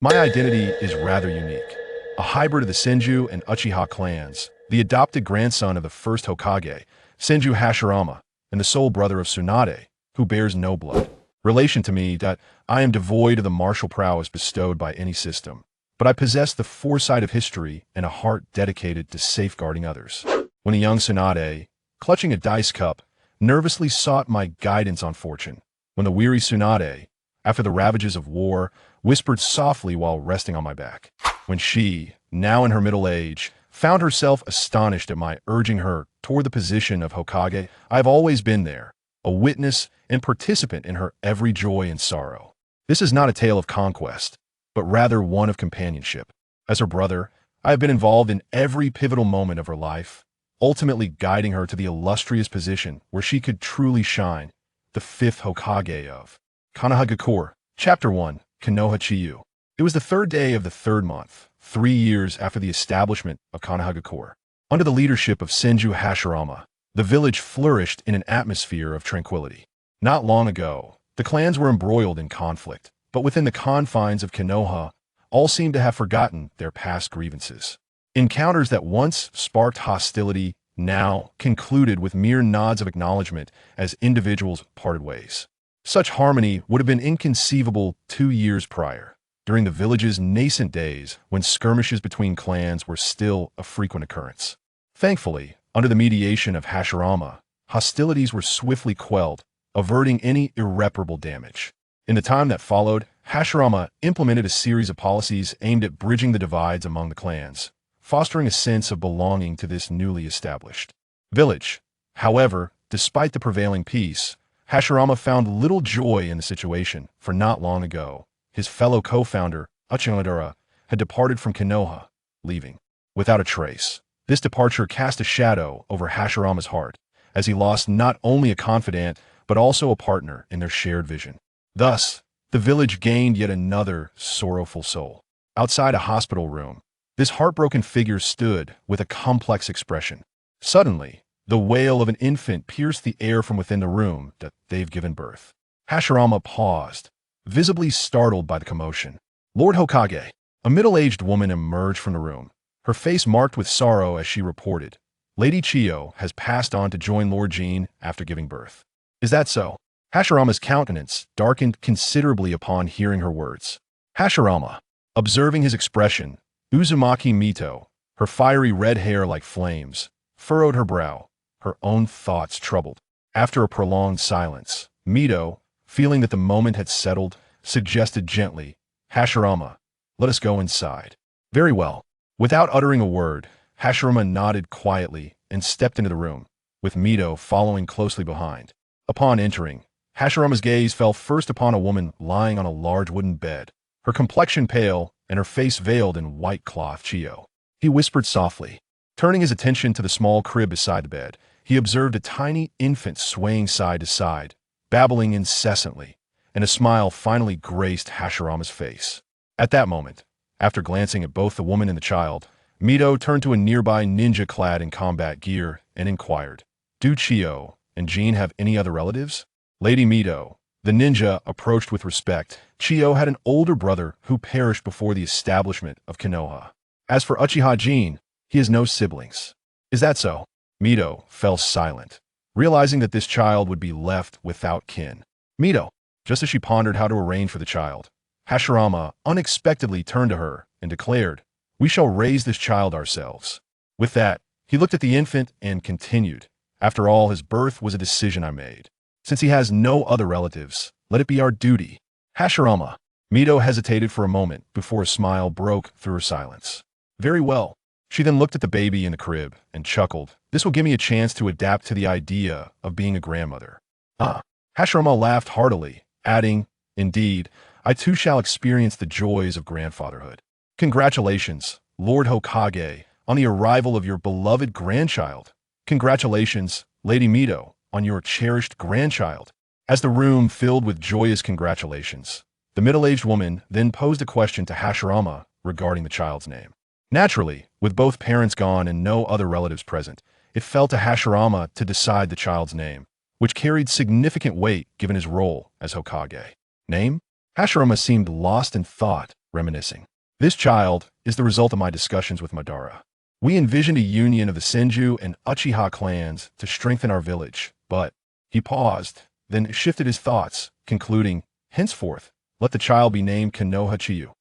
My identity is rather unique. A hybrid of the Senju and Uchiha clans, the adopted grandson of the first Hokage, Senju Hashirama, and the sole brother of Tsunade, who bears no blood. Relation to me that I am devoid of the martial prowess bestowed by any system, but I possess the foresight of history and a heart dedicated to safeguarding others. When the young Tsunade, clutching a dice cup, nervously sought my guidance on fortune, when the weary Tsunade, after the ravages of war, whispered softly while resting on my back, when she, now in her middle age, found herself astonished at my urging her toward the position of Hokage, I have always been there, a witness and participant in her every joy and sorrow. This is not a tale of conquest, but rather one of companionship. As her brother, I have been involved in every pivotal moment of her life, ultimately guiding her to the illustrious position where she could truly shine, the fifth Hokage of Konoha. Chapter 1, Konoha Chiyu. It was the third day of the third month, 3 years after the establishment of Konoha. Under the leadership of Senju Hashirama, the village flourished in an atmosphere of tranquility. Not long ago, the clans were embroiled in conflict, but within the confines of Konoha, all seemed to have forgotten their past grievances. Encounters that once sparked hostility now concluded with mere nods of acknowledgement as individuals parted ways. Such harmony would have been inconceivable 2 years prior, during the village's nascent days when skirmishes between clans were still a frequent occurrence. Thankfully, under the mediation of Hashirama, hostilities were swiftly quelled, averting any irreparable damage. In the time that followed, Hashirama implemented a series of policies aimed at bridging the divides among the clans, fostering a sense of belonging to this newly established village. However, despite the prevailing peace, Hashirama found little joy in the situation, for not long ago, his fellow co-founder, Tsunade, had departed from Konoha, leaving without a trace. This departure cast a shadow over Hashirama's heart, as he lost not only a confidant, but also a partner in their shared vision. Thus, the village gained yet another sorrowful soul. Outside a hospital room, this heartbroken figure stood with a complex expression. Suddenly, the wail of an infant pierced the air from within the room that they've given birth. Hashirama paused, visibly startled by the commotion. Lord Hokage, a middle-aged woman emerged from the room, her face marked with sorrow as she reported, Lady Chiyo has passed on to join Lord Jean after giving birth. Is that so? Hashirama's countenance darkened considerably upon hearing her words. Hashirama, observing his expression, Uzumaki Mito, her fiery red hair like flames, furrowed her brow, her own thoughts troubled. After a prolonged silence, Mito, feeling that the moment had settled, suggested gently, Hashirama, let us go inside. Very well. Without uttering a word, Hashirama nodded quietly and stepped into the room, with Mito following closely behind. Upon entering, Hashirama's gaze fell first upon a woman lying on a large wooden bed, her complexion pale and her face veiled in white cloth. Chiyo. He whispered softly. Turning his attention to the small crib beside the bed, he observed a tiny infant swaying side to side, babbling incessantly, and a smile finally graced Hashirama's face. At that moment, after glancing at both the woman and the child, Mito turned to a nearby ninja clad in combat gear and inquired, Do Chiyo and Jean have any other relatives? Lady Mito, the ninja, approached with respect. Chiyo had an older brother who perished before the establishment of Konoha. As for Uchiha Jean, he has no siblings. Is that so? Mito fell silent, realizing that this child would be left without kin. Mito, just as she pondered how to arrange for the child, Hashirama unexpectedly turned to her and declared, We shall raise this child ourselves. With that, he looked at the infant and continued, After all, his birth was a decision I made. Since he has no other relatives, let it be our duty. Hashirama. Mito hesitated for a moment before a smile broke through her silence. Very well. She then looked at the baby in the crib and chuckled. This will give me a chance to adapt to the idea of being a grandmother. Hashirama laughed heartily, adding, Indeed, I too shall experience the joys of grandfatherhood. Congratulations, Lord Hokage, on the arrival of your beloved grandchild. Congratulations, Lady Mito, on your cherished grandchild. As the room filled with joyous congratulations, the middle-aged woman then posed a question to Hashirama regarding the child's name. Naturally, with both parents gone and no other relatives present, it fell to Hashirama to decide the child's name, which carried significant weight given his role as Hokage. Name? Hashirama seemed lost in thought, reminiscing. This child is the result of my discussions with Madara. We envisioned a union of the Senju and Uchiha clans to strengthen our village, but he paused, then shifted his thoughts, concluding, henceforth, let the child be named Konoha Chiyu.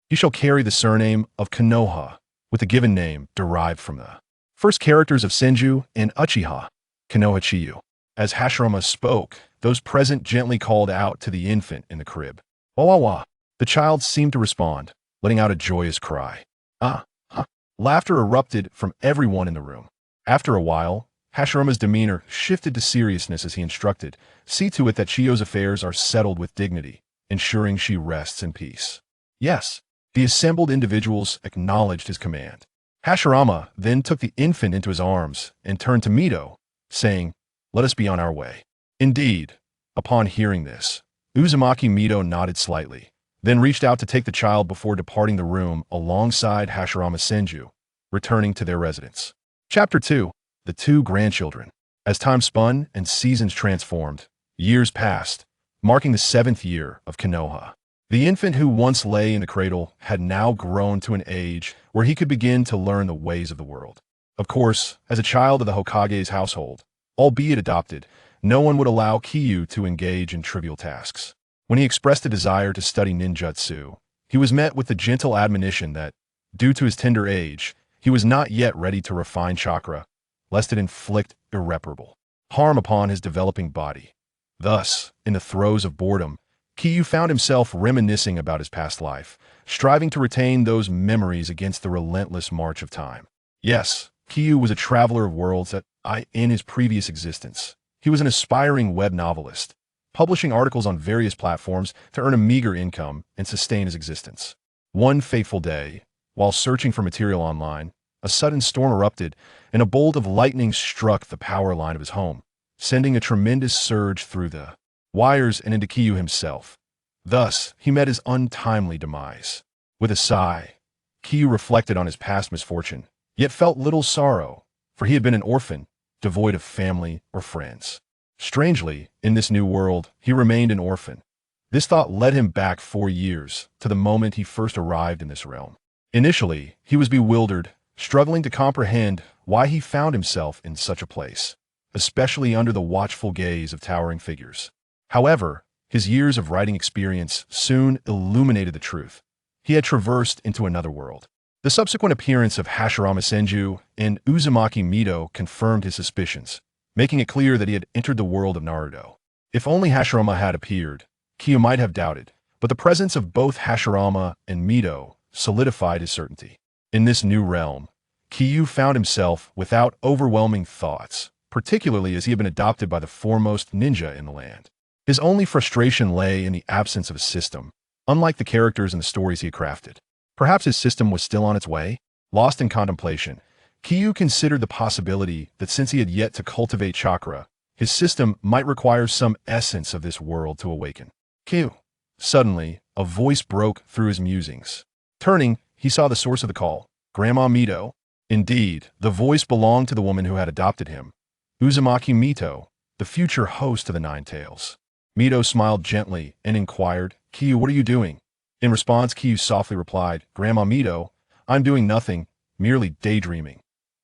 He shall carry the surname of Konoha, with the given name derived from the first characters of Senju and Uchiha, Konoha Chiyu. As Hashirama spoke, those present gently called out to the infant in the crib. Wawawa. The child seemed to respond, letting out a joyous cry. Ah, huh. Laughter erupted from everyone in the room. After a while, Hashirama's demeanor shifted to seriousness as he instructed, see to it that Chiyu's affairs are settled with dignity, ensuring she rests in peace. Yes, the assembled individuals acknowledged his command. Hashirama then took the infant into his arms and turned to Mito, saying, let us be on our way. Indeed, upon hearing this, Uzumaki Mito nodded slightly, then reached out to take the child before departing the room alongside Hashirama Senju, returning to their residence. Chapter 2. The Two Grandchildren. As time spun and seasons transformed, years passed, marking the 7th year of Konoha. The infant who once lay in the cradle had now grown to an age where he could begin to learn the ways of the world. Of course, as a child of the Hokage's household, albeit adopted, no one would allow Kiyu to engage in trivial tasks. When he expressed a desire to study ninjutsu, he was met with the gentle admonition that, due to his tender age, he was not yet ready to refine chakra, lest it inflict irreparable harm upon his developing body. Thus, in the throes of boredom, Kiyu found himself reminiscing about his past life, striving to retain those memories against the relentless march of time. Yes, Kiyu was a traveler of worlds in his previous existence. He was an aspiring web novelist, publishing articles on various platforms to earn a meager income and sustain his existence. One fateful day, while searching for material online, a sudden storm erupted and a bolt of lightning struck the power line of his home, sending a tremendous surge through the wires and into Kiyu himself. Thus, he met his untimely demise. With a sigh, Kiyu reflected on his past misfortune, yet felt little sorrow, for he had been an orphan, devoid of family or friends. Strangely, in this new world, he remained an orphan. This thought led him back 4 years, to the moment he first arrived in this realm. Initially, he was bewildered, struggling to comprehend why he found himself in such a place, especially under the watchful gaze of towering figures. However, his years of writing experience soon illuminated the truth. He had traversed into another world. The subsequent appearance of Hashirama Senju and Uzumaki Mito confirmed his suspicions, making it clear that he had entered the world of Naruto. If only Hashirama had appeared, Kiyu might have doubted, but the presence of both Hashirama and Mito solidified his certainty. In this new realm, Kiyu found himself without overwhelming thoughts, particularly as he had been adopted by the foremost ninja in the land. His only frustration lay in the absence of a system, unlike the characters in the stories he had crafted. Perhaps his system was still on its way? Lost in contemplation, Kiyu considered the possibility that since he had yet to cultivate chakra, his system might require some essence of this world to awaken. Kiyu. Suddenly, a voice broke through his musings. Turning, he saw the source of the call, Grandma Mito. Indeed, the voice belonged to the woman who had adopted him, Uzumaki Mito, the future host of the Nine Tails. Mito smiled gently and inquired, Kiyu, what are you doing? In response, Kiyu softly replied, Grandma Mito, I'm doing nothing, merely daydreaming.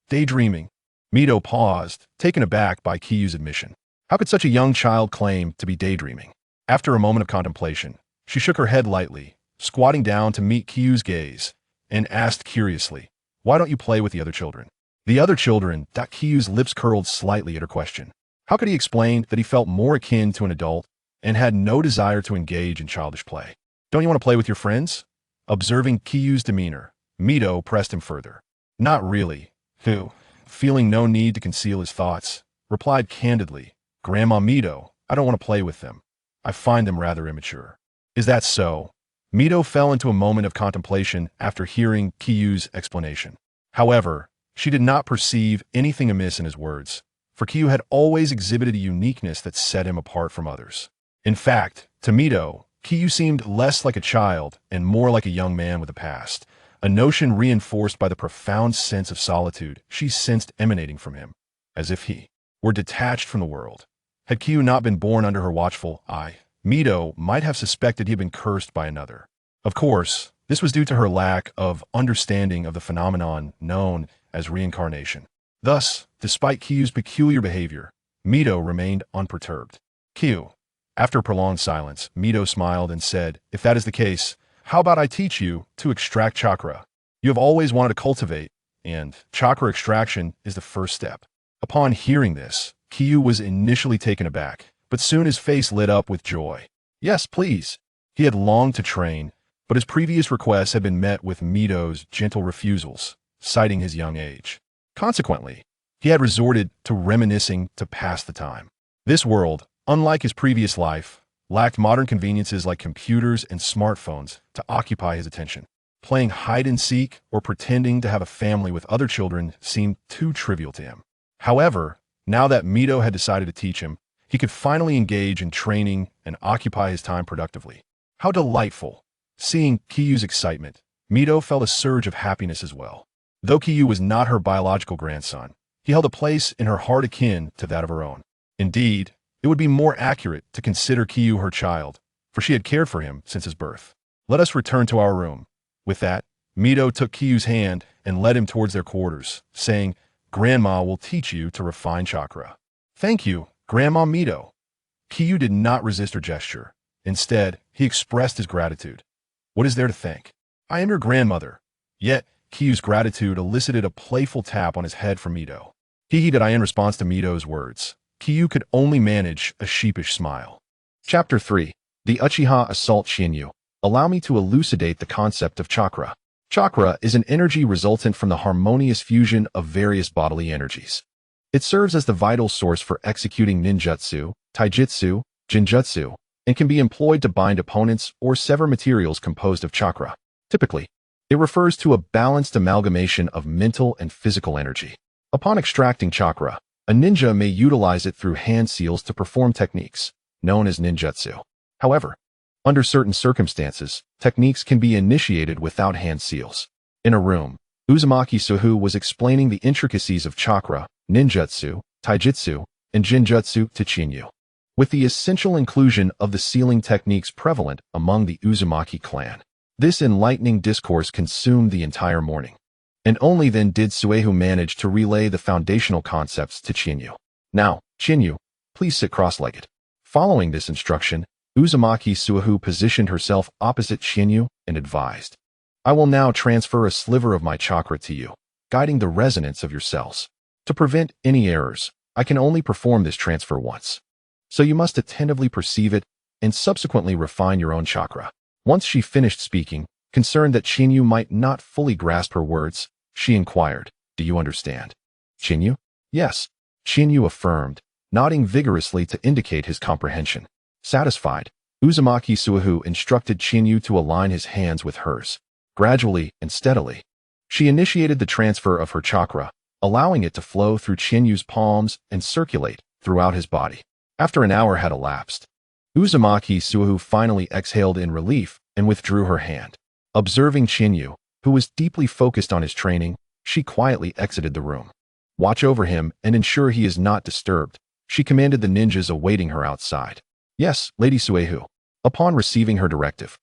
Daydreaming. Mito paused, taken aback by Kiyu's admission. How could such a young child claim to be daydreaming? After a moment of contemplation, she shook her head lightly, squatting down to meet Kiyu's gaze, and asked curiously, why don't you play with the other children? The other children? Kiyu's lips curled slightly at her question. How could he explain that he felt more akin to an adult and had no desire to engage in childish play? Don't you want to play with your friends? Observing Kiyu's demeanor, Mito pressed him further. Not really. Who, feeling no need to conceal his thoughts, replied candidly, Grandma Mito, I don't want to play with them. I find them rather immature. Is that so? Mito fell into a moment of contemplation after hearing Kiyu's explanation. However, she did not perceive anything amiss in his words, for Kiyu had always exhibited a uniqueness that set him apart from others. In fact, to Mito, Kiyu seemed less like a child and more like a young man with a past, a notion reinforced by the profound sense of solitude she sensed emanating from him, as if he were detached from the world. Had Kiyu not been born under her watchful eye, Mito might have suspected he had been cursed by another. Of course, This was due to her lack of understanding of the phenomenon known as reincarnation. Thus, despite Kyu's peculiar behavior, Mito remained unperturbed. Kyu. After a prolonged silence, Mito smiled and said, "If that is the case, how about I teach you to extract chakra? You have always wanted to cultivate, and chakra extraction is the first step." Upon hearing this, Kyu was initially taken aback, but soon his face lit up with joy. Yes, please. He had longed to train, but his previous requests had been met with Mito's gentle refusals, citing his young age. Consequently, he had resorted to reminiscing to pass the time. This world, unlike his previous life, lacked modern conveniences like computers and smartphones to occupy his attention. Playing hide-and-seek or pretending to have a family with other children seemed too trivial to him. However, now that Mito had decided to teach him, he could finally engage in training and occupy his time productively. How delightful! Seeing Kyu's excitement, Mito felt a surge of happiness as well. Though Kyu was not her biological grandson, he held a place in her heart akin to that of her own. Indeed, it would be more accurate to consider Kyu her child, for she had cared for him since his birth. Let us return to our room. With that, Mito took Kyu's hand and led him towards their quarters, saying, "Grandma will teach you to refine chakra." "Thank you, Grandma Mito." Kyu did not resist her gesture. Instead, he expressed his gratitude. "What is there to thank? I am your grandmother." Yet, Kyu's gratitude elicited a playful tap on his head from Mito. He heeded in response to Mito's words. Kyu could only manage a sheepish smile. Chapter 3. The Uchiha Assault Shinyu. Allow me to elucidate the concept of chakra. Chakra is an energy resultant from the harmonious fusion of various bodily energies. It serves as the vital source for executing ninjutsu, taijutsu, jinjutsu, and can be employed to bind opponents or sever materials composed of chakra. Typically, it refers to a balanced amalgamation of mental and physical energy. Upon extracting chakra, a ninja may utilize it through hand seals to perform techniques, known as ninjutsu. However, under certain circumstances, techniques can be initiated without hand seals. In a room, Uzumaki Suhu was explaining the intricacies of chakra, ninjutsu, taijutsu, and jinjutsu to Shinyu. With the essential inclusion of the sealing techniques prevalent among the Uzumaki clan, this enlightening discourse consumed the entire morning. And only then did Suehu manage to relay the foundational concepts to Shinyu. "Now, Shinyu, please sit cross-legged." Following this instruction, Uzumaki Suehu positioned herself opposite Shinyu and advised, "I will now transfer a sliver of my chakra to you, guiding the resonance of your cells. To prevent any errors, I can only perform this transfer once. So you must attentively perceive it and subsequently refine your own chakra." Once she finished speaking, concerned that Shinyu might not fully grasp her words, she inquired, "Do you understand?" "Shinyu?" "Yes," Shinyu affirmed, nodding vigorously to indicate his comprehension. Satisfied, Uzumaki Suehu instructed Shinyu to align his hands with hers. Gradually and steadily, she initiated the transfer of her chakra, allowing it to flow through Shinyu's palms and circulate throughout his body. After an hour had elapsed, Uzumaki Suehu finally exhaled in relief and withdrew her hand. Observing Shinyu, who was deeply focused on his training, she quietly exited the room. "Watch over him and ensure he is not disturbed," she commanded the ninjas awaiting her outside. "Yes, Lady Suehu." Upon receiving her directive,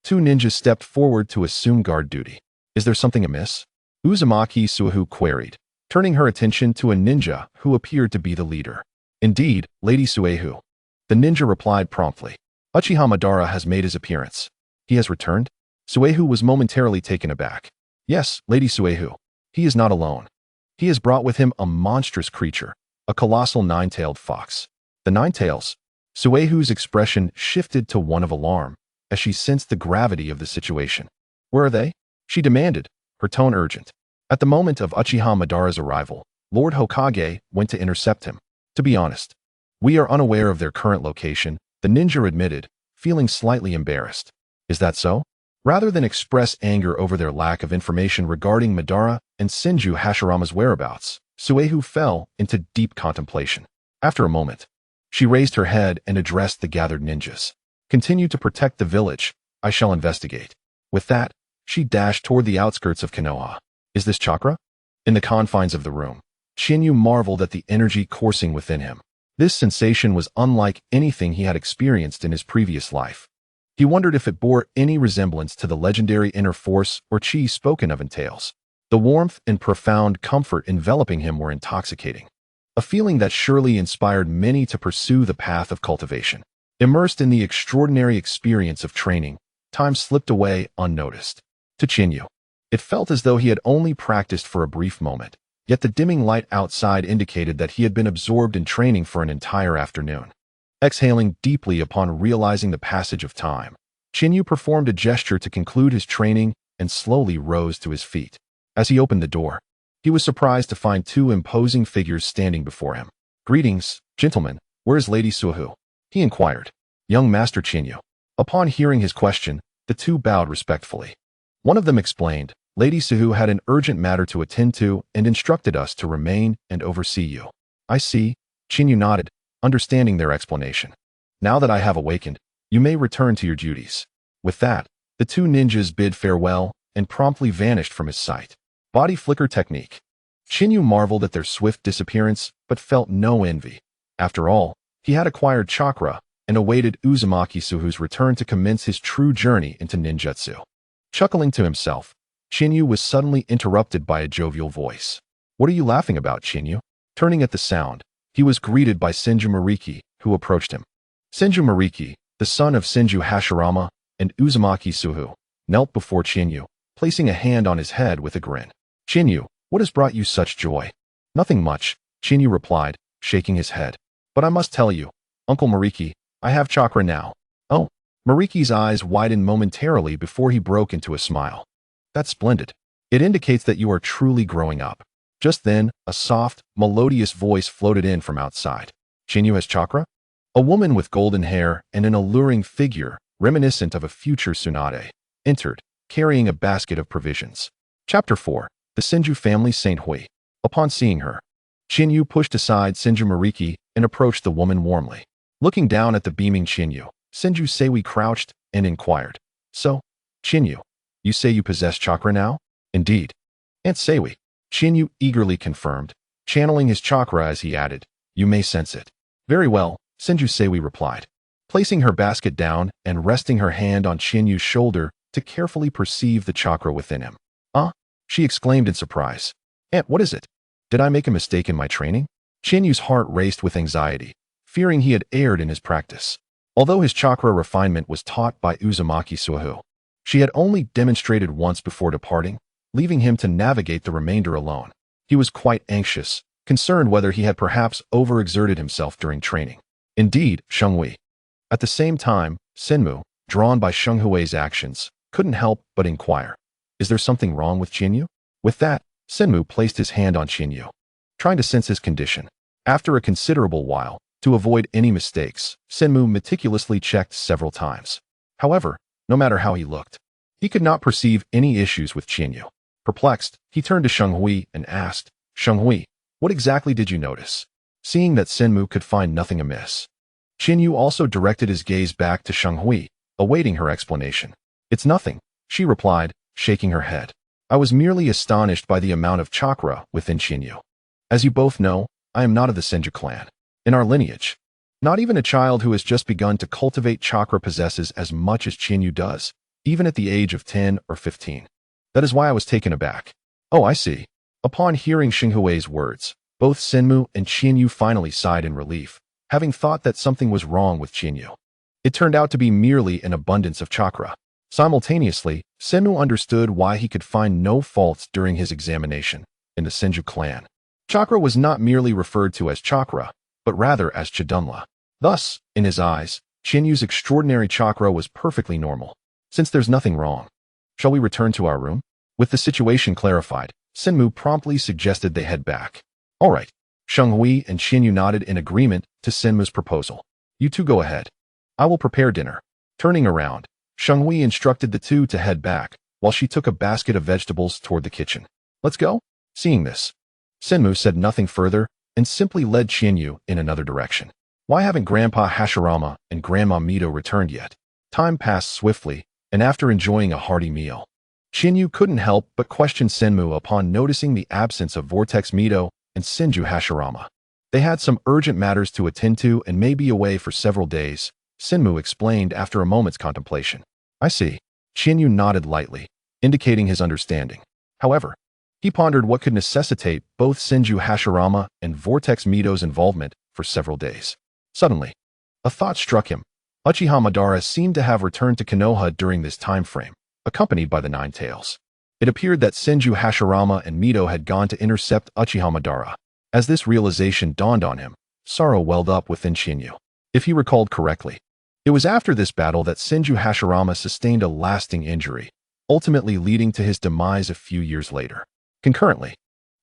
two ninjas stepped forward to assume guard duty. "Is there something amiss?" Uzumaki Suehu queried, turning her attention to a ninja who appeared to be the leader. "Indeed, Lady Suehu." The ninja replied promptly. "Uchiha Madara has made his appearance." "He has returned?" Suehu was momentarily taken aback. "Yes, Lady Suehu. He is not alone. He has brought with him a monstrous creature, a colossal nine-tailed fox." "The nine tails?" Suehu's expression shifted to one of alarm as she sensed the gravity of the situation. "Where are they?" she demanded, her tone urgent. At the moment of Uchiha Madara's arrival, Lord Hokage went to intercept him. "To be honest, we are unaware of their current location," the ninja admitted, feeling slightly embarrassed. "Is that so?" Rather than express anger over their lack of information regarding Madara and Senju Hashirama's whereabouts, Suehu fell into deep contemplation. After a moment, she raised her head and addressed the gathered ninjas. "Continue to protect the village. I shall investigate." With that, she dashed toward the outskirts of Konoha. "Is this chakra?" In the confines of the room, Shinyu marveled at the energy coursing within him. This sensation was unlike anything he had experienced in his previous life. He wondered if it bore any resemblance to the legendary inner force or chi spoken of in tales. The warmth and profound comfort enveloping him were intoxicating, a feeling that surely inspired many to pursue the path of cultivation. Immersed in the extraordinary experience of training, time slipped away unnoticed. To Chinyu, it felt as though he had only practiced for a brief moment, yet the dimming light outside indicated that he had been absorbed in training for an entire afternoon. Exhaling deeply upon realizing the passage of time, Chinyu performed a gesture to conclude his training and slowly rose to his feet. As he opened the door, he was surprised to find two imposing figures standing before him. "Greetings, gentlemen. Where is Lady Suhu?" he inquired. "Young Master Chinyu." Upon hearing his question, the two bowed respectfully. One of them explained, "Lady Suhu had an urgent matter to attend to and instructed us to remain and oversee you." "I see," Chinyu nodded, understanding their explanation. "Now that I have awakened, you may return to your duties." With that, the two ninjas bid farewell and promptly vanished from his sight. Body flicker technique. Chinyu marveled at their swift disappearance, but felt no envy. After all, he had acquired chakra and awaited Uzumaki Suhu's return to commence his true journey into ninjutsu. Chuckling to himself, Chinyu was suddenly interrupted by a jovial voice. "What are you laughing about, Chinyu?" Turning at the sound, he was greeted by Senju Mariki, who approached him. Senju Mariki, the son of Senju Hashirama and Uzumaki Suhu, knelt before Chinyu, placing a hand on his head with a grin. "Chinyu, what has brought you such joy?" "Nothing much," Chinyu replied, shaking his head. "But I must tell you, Uncle Mariki, I have chakra now." "Oh." Mariki's eyes widened momentarily before he broke into a smile. "That's splendid. It indicates that you are truly growing up." Just then, a soft, melodious voice floated in from outside. "Chinyu has chakra?" A woman with golden hair and an alluring figure, reminiscent of a future Tsunade, entered, carrying a basket of provisions. Chapter 4. The Senju Family Saint Hui. Upon seeing her, Chinyu pushed aside Senju Mariki and approached the woman warmly. Looking down at the beaming Chinyu, Senju Seiwi crouched and inquired, "So, Chinyu, you say you possess chakra now?" "Indeed." "Aunt Seiwi," Chinyu eagerly confirmed, channeling his chakra as he added, "You may sense it." "Very well," Senju Seiwi replied, placing her basket down and resting her hand on Chinyu's shoulder to carefully perceive the chakra within him. She exclaimed in surprise. "Aunt, what is it? Did I make a mistake in my training?" Chinyu's heart raced with anxiety, fearing he had erred in his practice. Although his chakra refinement was taught by Uzumaki Suhu, she had only demonstrated once before departing, leaving him to navigate the remainder alone. He was quite anxious, concerned whether he had perhaps overexerted himself during training. Indeed, Shenghui. At the same time, Senmu, drawn by Shenghui's actions, couldn't help but inquire, "Is there something wrong with Chinyu?" With that, Senmu placed his hand on Chinyu, trying to sense his condition. After a considerable while, to avoid any mistakes, Senmu meticulously checked several times. However, no matter how he looked, he could not perceive any issues with Chinyu. Perplexed, he turned to Shenghui and asked, "Shenghui, what exactly did you notice?" Seeing that Senmu could find nothing amiss, Chinyu also directed his gaze back to Shenghui, awaiting her explanation. "It's nothing," she replied, shaking her head. "I was merely astonished by the amount of chakra within Chinyu. As you both know, I am not of the Senju clan. In our lineage, not even a child who has just begun to cultivate chakra possesses as much as Chinyu does, even at the age of 10 or 15. That is why I was taken aback." "Oh, I see." Upon hearing Shenghui's words, both Senmu and Chinyu finally sighed in relief, having thought that something was wrong with Chinyu. It turned out to be merely an abundance of chakra. Simultaneously, Senmu understood why he could find no faults during his examination in the Senju clan. Chakra was not merely referred to as chakra, but rather as chidunla. Thus, in his eyes, Chinyu's extraordinary chakra was perfectly normal. Since there's nothing wrong, shall we return to our room? With the situation clarified, Senmu promptly suggested they head back. "All right." Shenghui and Chinyu nodded in agreement to Senmu's proposal. "You two go ahead. I will prepare dinner." Turning around, Shenghui instructed the two to head back, while she took a basket of vegetables toward the kitchen. "Let's go." Seeing this, Senmu said nothing further and simply led Chinyu in another direction. Why haven't Grandpa Hashirama and Grandma Mito returned yet? Time passed swiftly, and after enjoying a hearty meal, Chinyu couldn't help but question Senmu upon noticing the absence of Vortex Mito and Senju Hashirama. They had some urgent matters to attend to and may be away for several days, Senmu explained after a moment's contemplation. I see. Shinyu nodded lightly, indicating his understanding. However, he pondered what could necessitate both Senju Hashirama and Vortex Mito's involvement for several days. Suddenly, a thought struck him. Uchiha Madara seemed to have returned to Konoha during this time frame, accompanied by the Nine Tails. It appeared that Senju Hashirama and Mito had gone to intercept Uchiha Madara. As this realization dawned on him, sorrow welled up within Shinyu. If he recalled correctly, it was after this battle that Senju Hashirama sustained a lasting injury, ultimately leading to his demise a few years later. Concurrently,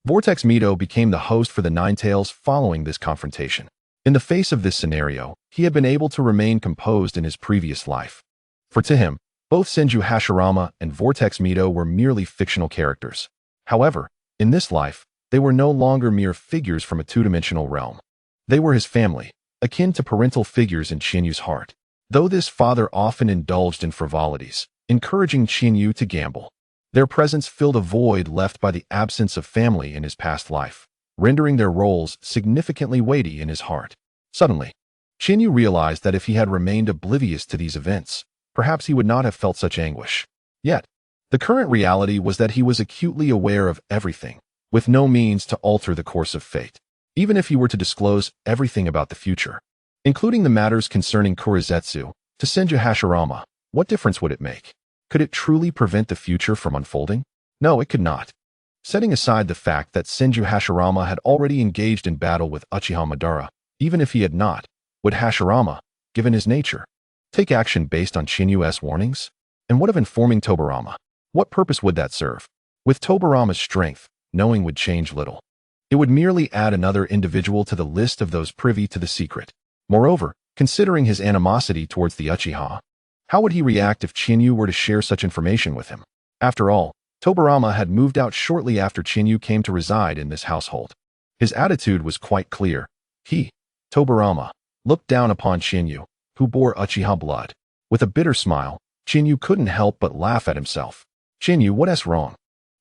Vortex Mito became the host for the Nine Tails following this confrontation. In the face of this scenario, he had been able to remain composed in his previous life. For to him, both Senju Hashirama and Vortex Mito were merely fictional characters. However, in this life, they were no longer mere figures from a two-dimensional realm. They were his family, akin to parental figures in Shinyu's heart. Though this father often indulged in frivolities, encouraging Shinyu to gamble, their presence filled a void left by the absence of family in his past life, rendering their roles significantly weighty in his heart. Suddenly, Shinyu realized that if he had remained oblivious to these events, perhaps he would not have felt such anguish. Yet, the current reality was that he was acutely aware of everything, with no means to alter the course of fate. Even if he were to disclose everything about the future, including the matters concerning Kurizetsu, to Senju Hashirama, what difference would it make? Could it truly prevent the future from unfolding? No, it could not. Setting aside the fact that Senju Hashirama had already engaged in battle with Uchiha Madara, even if he had not, would Hashirama, given his nature, take action based on Shinyu's warnings? And what of informing Tobirama? What purpose would that serve? With Tobirama's strength, knowing would change little. It would merely add another individual to the list of those privy to the secret. Moreover, considering his animosity towards the Uchiha, how would he react if Shinyu were to share such information with him? After all, Tobirama had moved out shortly after Shinyu came to reside in this household. His attitude was quite clear. He, Tobirama, looked down upon Shinyu, who bore Uchiha blood. With a bitter smile, Shinyu couldn't help but laugh at himself. Shinyu, what's wrong?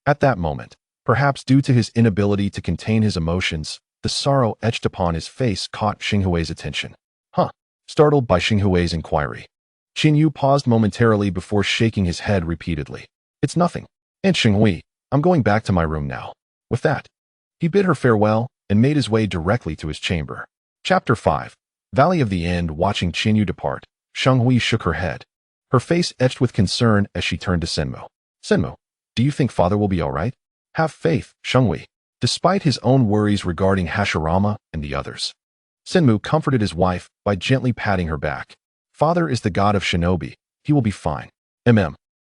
At that moment, perhaps due to his inability to contain his emotions, the sorrow etched upon his face caught Xinghui's attention. Startled by Xinghui's inquiry, Shinyu paused momentarily before shaking his head repeatedly. It's nothing. Aunt Xinghui, I'm going back to my room now. With that, he bid her farewell and made his way directly to his chamber. Chapter 5. Valley of the End. Watching Shinyu depart, Xinghui shook her head, her face etched with concern as she turned to Senmu. Senmu, do you think father will be all right? Have faith, Xinghui. Despite his own worries regarding Hashirama and the others, Senmu comforted his wife by gently patting her back. Father is the god of shinobi. He will be fine.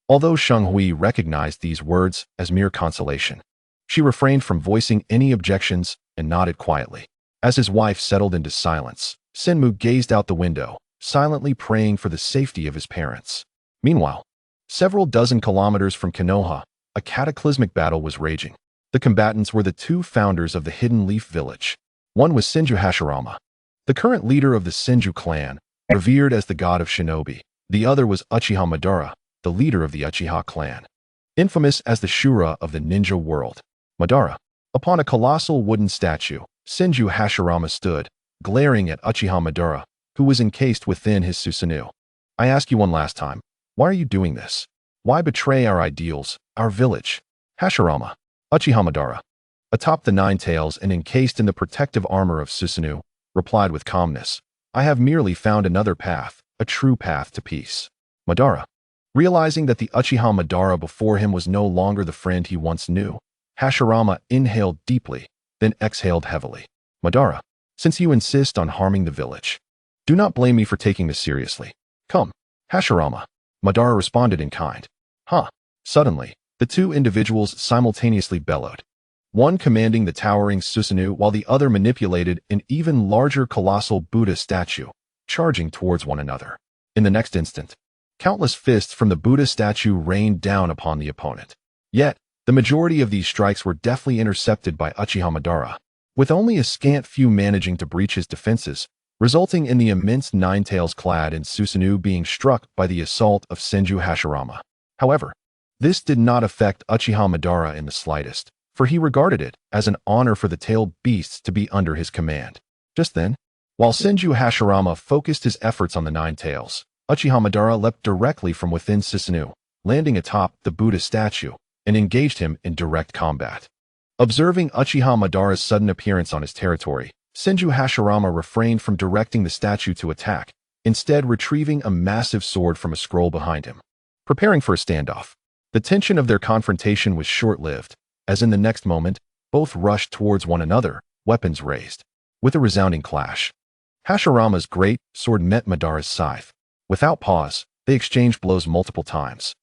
Although Xinghui recognized these words as mere consolation, she refrained from voicing any objections and nodded quietly. As his wife settled into silence, Senmu gazed out the window, silently praying for the safety of his parents. Meanwhile, several dozen kilometers from Konoha, a cataclysmic battle was raging. The combatants were the two founders of the Hidden Leaf Village. One was Senju Hashirama, the current leader of the Senju clan, revered as the god of shinobi. The other was Uchiha Madara, the leader of the Uchiha clan, infamous as the Shura of the ninja world. Madara. Upon a colossal wooden statue, Senju Hashirama stood, glaring at Uchiha Madara, who was encased within his Susanoo. I ask you one last time, why are you doing this? Why betray our ideals, our village? Hashirama. Uchiha Madara, atop the Nine Tails and encased in the protective armor of Susanoo, replied with calmness, I have merely found another path, a true path to peace. Madara. Realizing that the Uchiha Madara before him was no longer the friend he once knew, Hashirama inhaled deeply, then exhaled heavily. Madara, since you insist on harming the village, do not blame me for taking this seriously. Come, Hashirama. Madara responded in kind. Suddenly, the two individuals simultaneously bellowed, one commanding the towering Susanoo while the other manipulated an even larger colossal Buddha statue, charging towards one another. In the next instant, countless fists from the Buddha statue rained down upon the opponent. Yet, the majority of these strikes were deftly intercepted by Uchiha Madara, with only a scant few managing to breach his defenses, resulting in the immense Nine Tails clad in Susanoo being struck by the assault of Senju Hashirama. However, this did not affect Uchiha Madara in the slightest, for he regarded it as an honor for the tailed beasts to be under his command. Just then, While Senju Hashirama focused his efforts on the Nine Tails, Uchiha Madara leapt directly from within Susanoo, landing atop the Buddha statue, and engaged him in direct combat. Observing Uchiha Madara's sudden appearance on his territory, Senju Hashirama refrained from directing the statue to attack, instead retrieving a massive sword from a scroll behind him. Preparing for a standoff. The tension of their confrontation was short-lived, as in the next moment, both rushed towards one another, weapons raised. With a resounding clash, Hashirama's great sword met Madara's scythe. Without pause, they exchanged blows multiple times.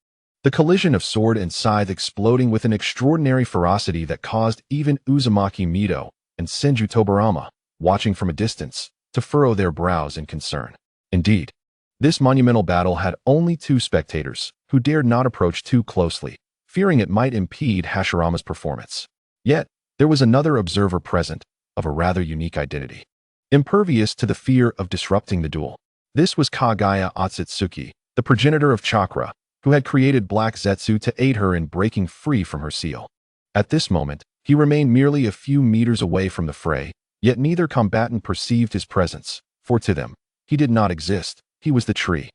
The collision of sword and scythe exploding with an extraordinary ferocity that caused even Uzumaki Mido and Senju Tobarama, watching from a distance, to furrow their brows in concern. Indeed, this monumental battle had only two spectators, who dared not approach too closely, fearing it might impede Hashirama's performance. Yet, there was another observer present, of a rather unique identity. Impervious to the fear of disrupting the duel. This was Kagaya Otsutsuki, the progenitor of Chakra, who had created Black Zetsu to aid her in breaking free from her seal. At this moment, he remained merely a few meters away from the fray, yet neither combatant perceived his presence, for to them, he did not exist, he was the tree.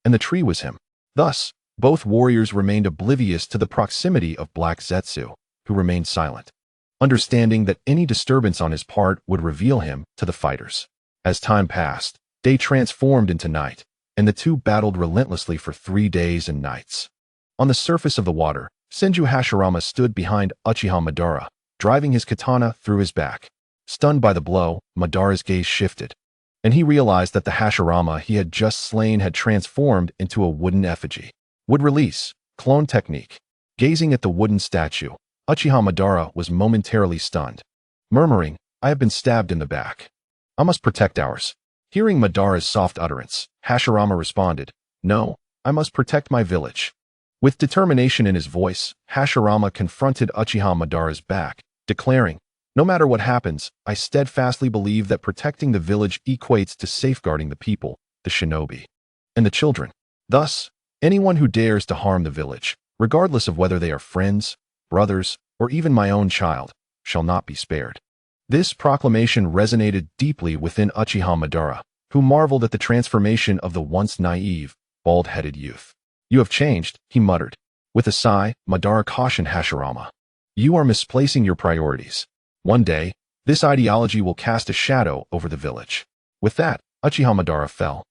And the tree was him. Thus, both warriors remained oblivious to the proximity of Black Zetsu, who remained silent, understanding that any disturbance on his part would reveal him to the fighters. As time passed, day transformed into night, and the two battled relentlessly for 3 days and nights. On the surface of the water, Senju Hashirama stood behind Uchiha Madara, driving his katana through his back. Stunned by the blow, Madara's gaze shifted, and he realized that the Hashirama he had just slain had transformed into a wooden effigy. Wood release, clone technique. Gazing at the wooden statue, Uchiha Madara was momentarily stunned. Murmuring, "I have been stabbed in the back. I must protect ours." Hearing Madara's soft utterance, Hashirama responded, "No, I must protect my village." With determination in his voice, Hashirama confronted Uchiha Madara's back, declaring, "No matter what happens, I steadfastly believe that protecting the village equates to safeguarding the people, the shinobi, and the children. Thus, anyone who dares to harm the village, regardless of whether they are friends, brothers, or even my own child, shall not be spared." This proclamation resonated deeply within Uchiha Madara, who marveled at the transformation of the once naive, bald-headed youth. "You have changed," he muttered. With a sigh, Madara cautioned Hashirama, "You are misplacing your priorities. One day, this ideology will cast a shadow over the village." With that, Uchiha Madara fell,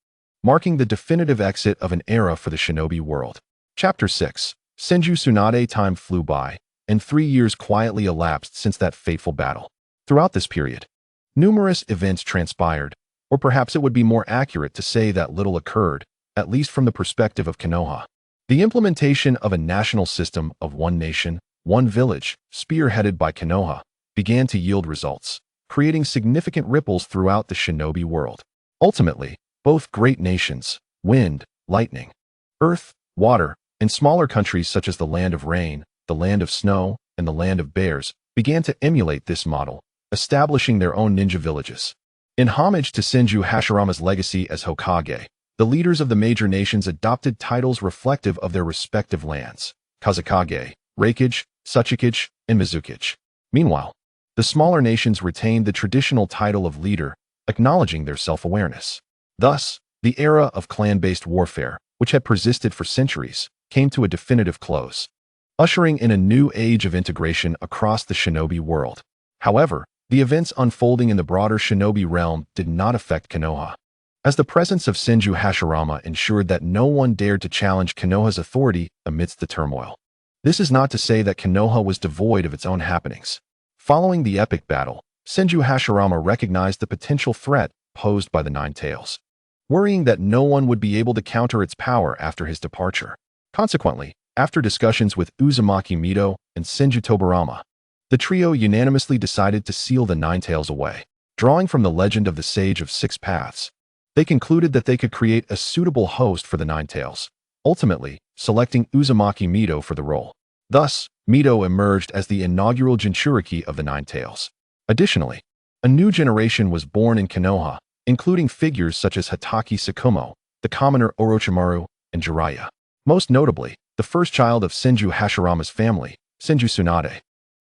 marking the definitive exit of an era for the shinobi world. Chapter 6. Senju Tsunade. Time flew by, and 3 years quietly elapsed since that fateful battle. Throughout this period, numerous events transpired, or perhaps it would be more accurate to say that little occurred, at least from the perspective of Konoha. The implementation of a national system of one nation, one village, spearheaded by Konoha, began to yield results, creating significant ripples throughout the shinobi world. Ultimately, both great nations, wind, lightning, earth, water, and smaller countries such as the Land of Rain, the Land of Snow, and the Land of Bears, began to emulate this model, establishing their own ninja villages. In homage to Senju Hashirama's legacy as Hokage, the leaders of the major nations adopted titles reflective of their respective lands: Kazekage, Reikage, Tsuchikage, and Mizukage. Meanwhile, the smaller nations retained the traditional title of leader, acknowledging their self-awareness. Thus, the era of clan-based warfare, which had persisted for centuries, came to a definitive close, ushering in a new age of integration across the shinobi world. However, the events unfolding in the broader shinobi realm did not affect Konoha, as the presence of Senju Hashirama ensured that no one dared to challenge Konoha's authority amidst the turmoil. This is not to say that Konoha was devoid of its own happenings. Following the epic battle, Senju Hashirama recognized the potential threat posed by the Nine Tails, worrying that no one would be able to counter its power after his departure. Consequently, after discussions with Uzumaki Mido and Senju Tobarama, the trio unanimously decided to seal the Nine Tails away. Drawing from the legend of the Sage of Six Paths, they concluded that they could create a suitable host for the Nine Tails, ultimately selecting Uzumaki Mido for the role. Thus, Mido emerged as the inaugural Jinchuriki of the Nine Tails. Additionally, a new generation was born in Konoha, including figures such as Hatake Tsukumo, the commoner Orochimaru, and Jiraiya. Most notably, the first child of Senju Hashirama's family, Senju Tsunade,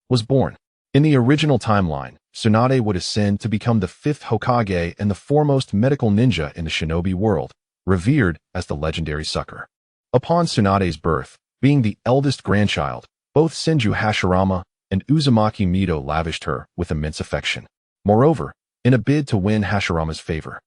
was born. In the original timeline, Tsunade would ascend to become the 5th Hokage and the foremost medical ninja in the shinobi world, revered as the legendary sucker. Upon Tsunade's birth, being the eldest grandchild, both Senju Hashirama and Uzumaki Mito lavished her with immense affection. Moreover, in a bid to win Hashirama's favor,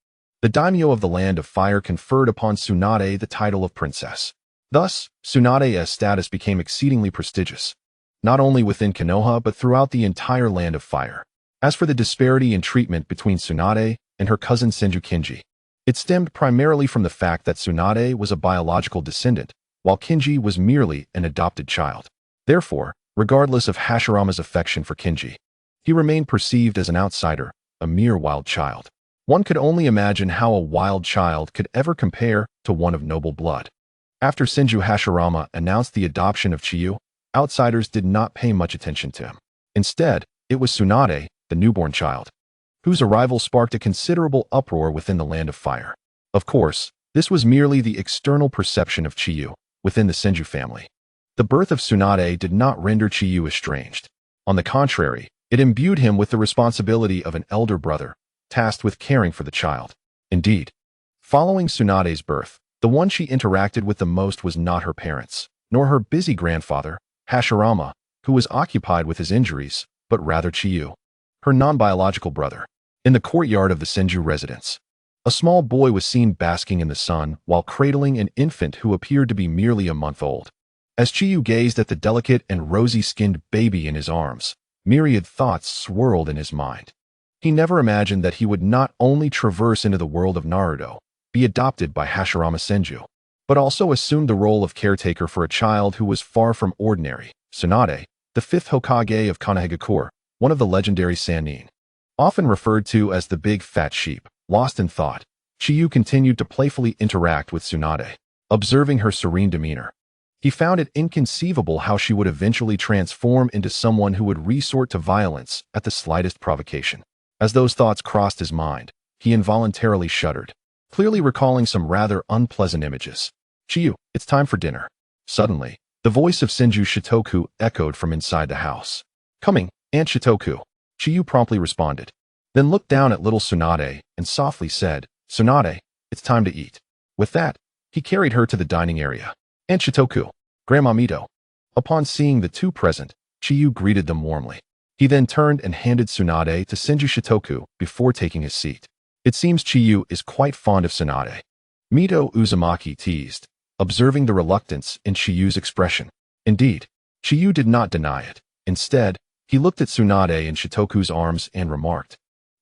the daimyo of the Land of Fire conferred upon Tsunade the title of princess. Thus, Tsunade's status became exceedingly prestigious, not only within Konoha but throughout the entire Land of Fire. As for the disparity in treatment between Tsunade and her cousin Senju Kinji, it stemmed primarily from the fact that Tsunade was a biological descendant, while Kinji was merely an adopted child. Therefore, regardless of Hashirama's affection for Kinji, he remained perceived as an outsider, a mere wild child. One could only imagine how a wild child could ever compare to one of noble blood. After Senju Hashirama announced the adoption of Chiyu, outsiders did not pay much attention to him. Instead, it was Tsunade, the newborn child, whose arrival sparked a considerable uproar within the Land of Fire. Of course, this was merely the external perception of Chiyu within the Senju family. The birth of Tsunade did not render Chiyu estranged. On the contrary, it imbued him with the responsibility of an elder brother, tasked with caring for the child. Indeed, following Tsunade's birth, the one she interacted with the most was not her parents, nor her busy grandfather, Hashirama, who was occupied with his injuries, but rather Chiyu, her non-biological brother. In the courtyard of the Senju residence, a small boy was seen basking in the sun while cradling an infant who appeared to be merely a month old. As Chiyu gazed at the delicate and rosy-skinned baby in his arms, myriad thoughts swirled in his mind. He never imagined that he would not only traverse into the world of Naruto, be adopted by Hashirama Senju, but also assume the role of caretaker for a child who was far from ordinary. Tsunade, the 5th Hokage of Konoha, one of the legendary Sannin, often referred to as the big fat sheep. Lost in thought, Chiyu continued to playfully interact with Tsunade, observing her serene demeanor. He found it inconceivable how she would eventually transform into someone who would resort to violence at the slightest provocation. As those thoughts crossed his mind, he involuntarily shuddered, clearly recalling some rather unpleasant images. "Chiyu, it's time for dinner." Suddenly, the voice of Senju Shitoku echoed from inside the house. "Coming, Aunt Shitoku," Chiyu promptly responded, then looked down at little Tsunade and softly said, "Tsunade, it's time to eat." With that, he carried her to the dining area. "Aunt Shitoku, Grandma Mito." Upon seeing the two present, Chiyu greeted them warmly. He then turned and handed Tsunade to Senju Shitoku before taking his seat. "It seems Chiyu is quite fond of Tsunade," Mito Uzumaki teased, observing the reluctance in Chiyu's expression. Indeed, Chiyu did not deny it. Instead, he looked at Tsunade in Shitoku's arms and remarked,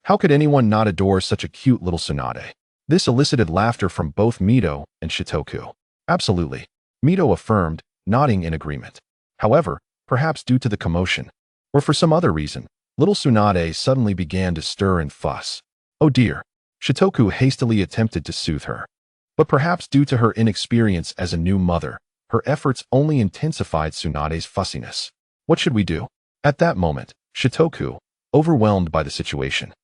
"How could anyone not adore such a cute little Tsunade?" This elicited laughter from both Mito and Shitoku. "Absolutely," Mito affirmed, nodding in agreement. However, perhaps due to the commotion, or for some other reason, little Tsunade suddenly began to stir and fuss. "Oh dear," Shitoku hastily attempted to soothe her. But perhaps due to her inexperience as a new mother, her efforts only intensified Tsunade's fussiness. "What should we do?" At that moment, Shitoku, overwhelmed by the situation,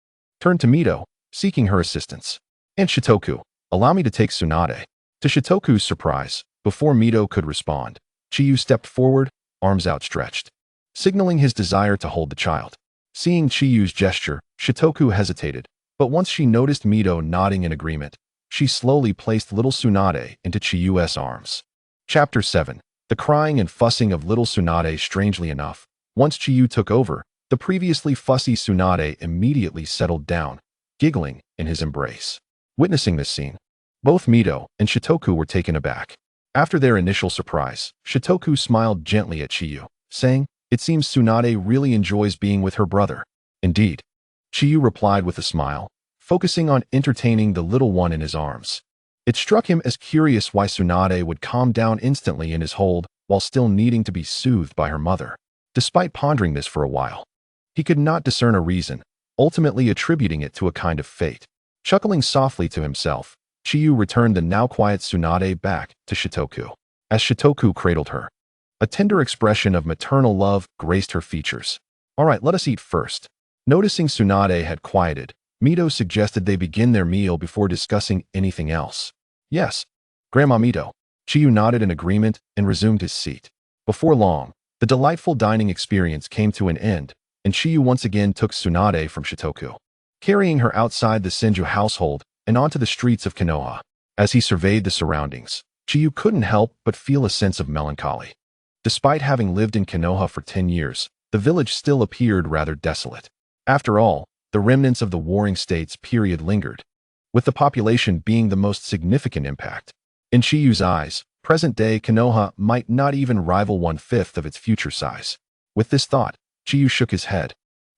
turned to Mito, seeking her assistance. "Aunt Shitoku, allow me to take Tsunade." To Shitoku's surprise, before Mito could respond, Chiyu stepped forward, arms outstretched, signaling his desire to hold the child. Seeing Chiyu's gesture, Shitoku hesitated, but once she noticed Mito nodding in agreement, she slowly placed little Tsunade into Chiyu's arms. Chapter 7. The crying and fussing of little Tsunade. Strangely enough, once Chiyu took over, the previously fussy Tsunade immediately settled down, giggling in his embrace. Witnessing this scene, both Mito and Shitoku were taken aback. After their initial surprise, Shitoku smiled gently at Chiyu, saying, "It seems Tsunade really enjoys being with her brother." "Indeed," Chiyu replied with a smile, focusing on entertaining the little one in his arms. It struck him as curious why Tsunade would calm down instantly in his hold while still needing to be soothed by her mother. Despite pondering this for a while, he could not discern a reason, ultimately attributing it to a kind of fate. Chuckling softly to himself, Chiyu returned the now quiet Tsunade back to Shitoku. As Shitoku cradled her, a tender expression of maternal love graced her features. "All right, let us eat first." Noticing Tsunade had quieted, Mito suggested they begin their meal before discussing anything else. "Yes, Grandma Mito." Chiyu nodded in agreement and resumed his seat. Before long, the delightful dining experience came to an end, and Chiyu once again took Tsunade from Shitoku, carrying her outside the Senju household and onto the streets of Konoha. As he surveyed the surroundings, Chiyu couldn't help but feel a sense of melancholy. Despite having lived in Konoha for 10 years, the village still appeared rather desolate. After all, the remnants of the Warring States period lingered, with the population being the most significant impact. In Chiyu's eyes, present-day Konoha might not even rival 1/5 of its future size. With this thought, Chiyu shook his head,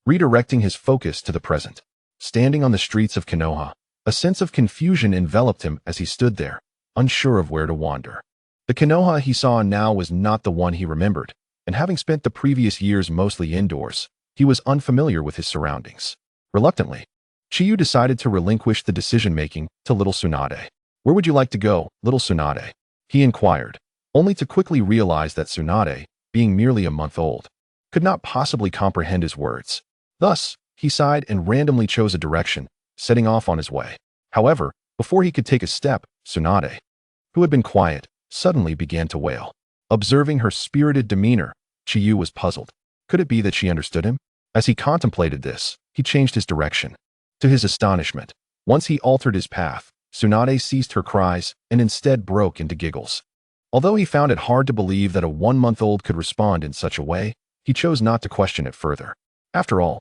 redirecting his focus to the present. Standing on the streets of Konoha, a sense of confusion enveloped him as he stood there, unsure of where to wander. The Konoha he saw now was not the one he remembered, and having spent the previous years mostly indoors, he was unfamiliar with his surroundings. Reluctantly, Chiyu decided to relinquish the decision-making to little Tsunade. "Where would you like to go, little Tsunade?" he inquired, only to quickly realize that Tsunade, being merely a month old, could not possibly comprehend his words. Thus, he sighed and randomly chose a direction, setting off on his way. However, before he could take a step, Tsunade, who had been quiet, suddenly began to wail. Observing her spirited demeanor, Chiyu was puzzled. Could it be that she understood him? As he contemplated this, he changed his direction. To his astonishment, once he altered his path, Tsunade ceased her cries and instead broke into giggles. Although he found it hard to believe that a 1-month-old could respond in such a way, he chose not to question it further. After all,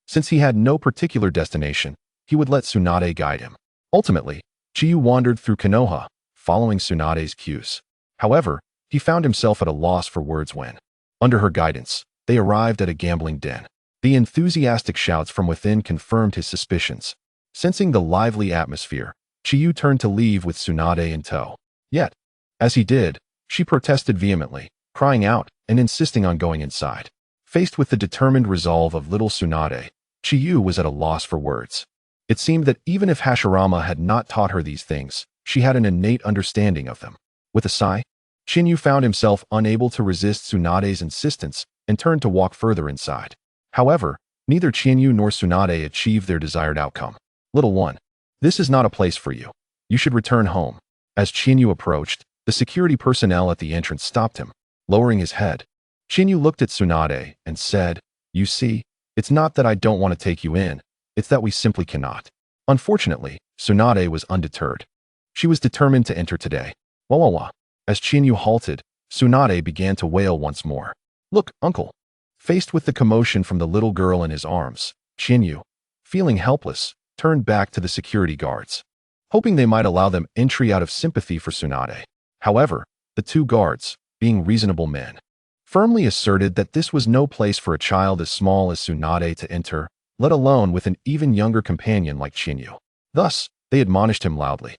since he had no particular destination, he would let Tsunade guide him. Ultimately, Chiyu wandered through Konoha, following Tsunade's cues. However, he found himself at a loss for words when, under her guidance, they arrived at a gambling den. The enthusiastic shouts from within confirmed his suspicions. Sensing the lively atmosphere, Chiyu turned to leave with Tsunade in tow. Yet, as he did, she protested vehemently, crying out and insisting on going inside. Faced with the determined resolve of little Tsunade, Chiyu was at a loss for words. It seemed that even if Hashirama had not taught her these things, she had an innate understanding of them. With a sigh, Chiyu found himself unable to resist Tsunade's insistence and turned to walk further inside. However, neither Chiyu nor Tsunade achieved their desired outcome. "Little one, this is not a place for you. You should return home." As Chiyu approached, the security personnel at the entrance stopped him. Lowering his head, Chiyu looked at Tsunade and said, "You see, it's not that I don't want to take you in, it's that we simply cannot." Unfortunately, Tsunade was undeterred. She was determined to enter today. Wah wah wah. As Chiyu halted, Tsunade began to wail once more. "Look, uncle." Faced with the commotion from the little girl in his arms, Chiyu, feeling helpless, turned back to the security guards, hoping they might allow them entry out of sympathy for Tsunade. However, the two guards, being reasonable men, firmly asserted that this was no place for a child as small as Tsunade to enter, let alone with an even younger companion like Chiyu. Thus, they admonished him loudly.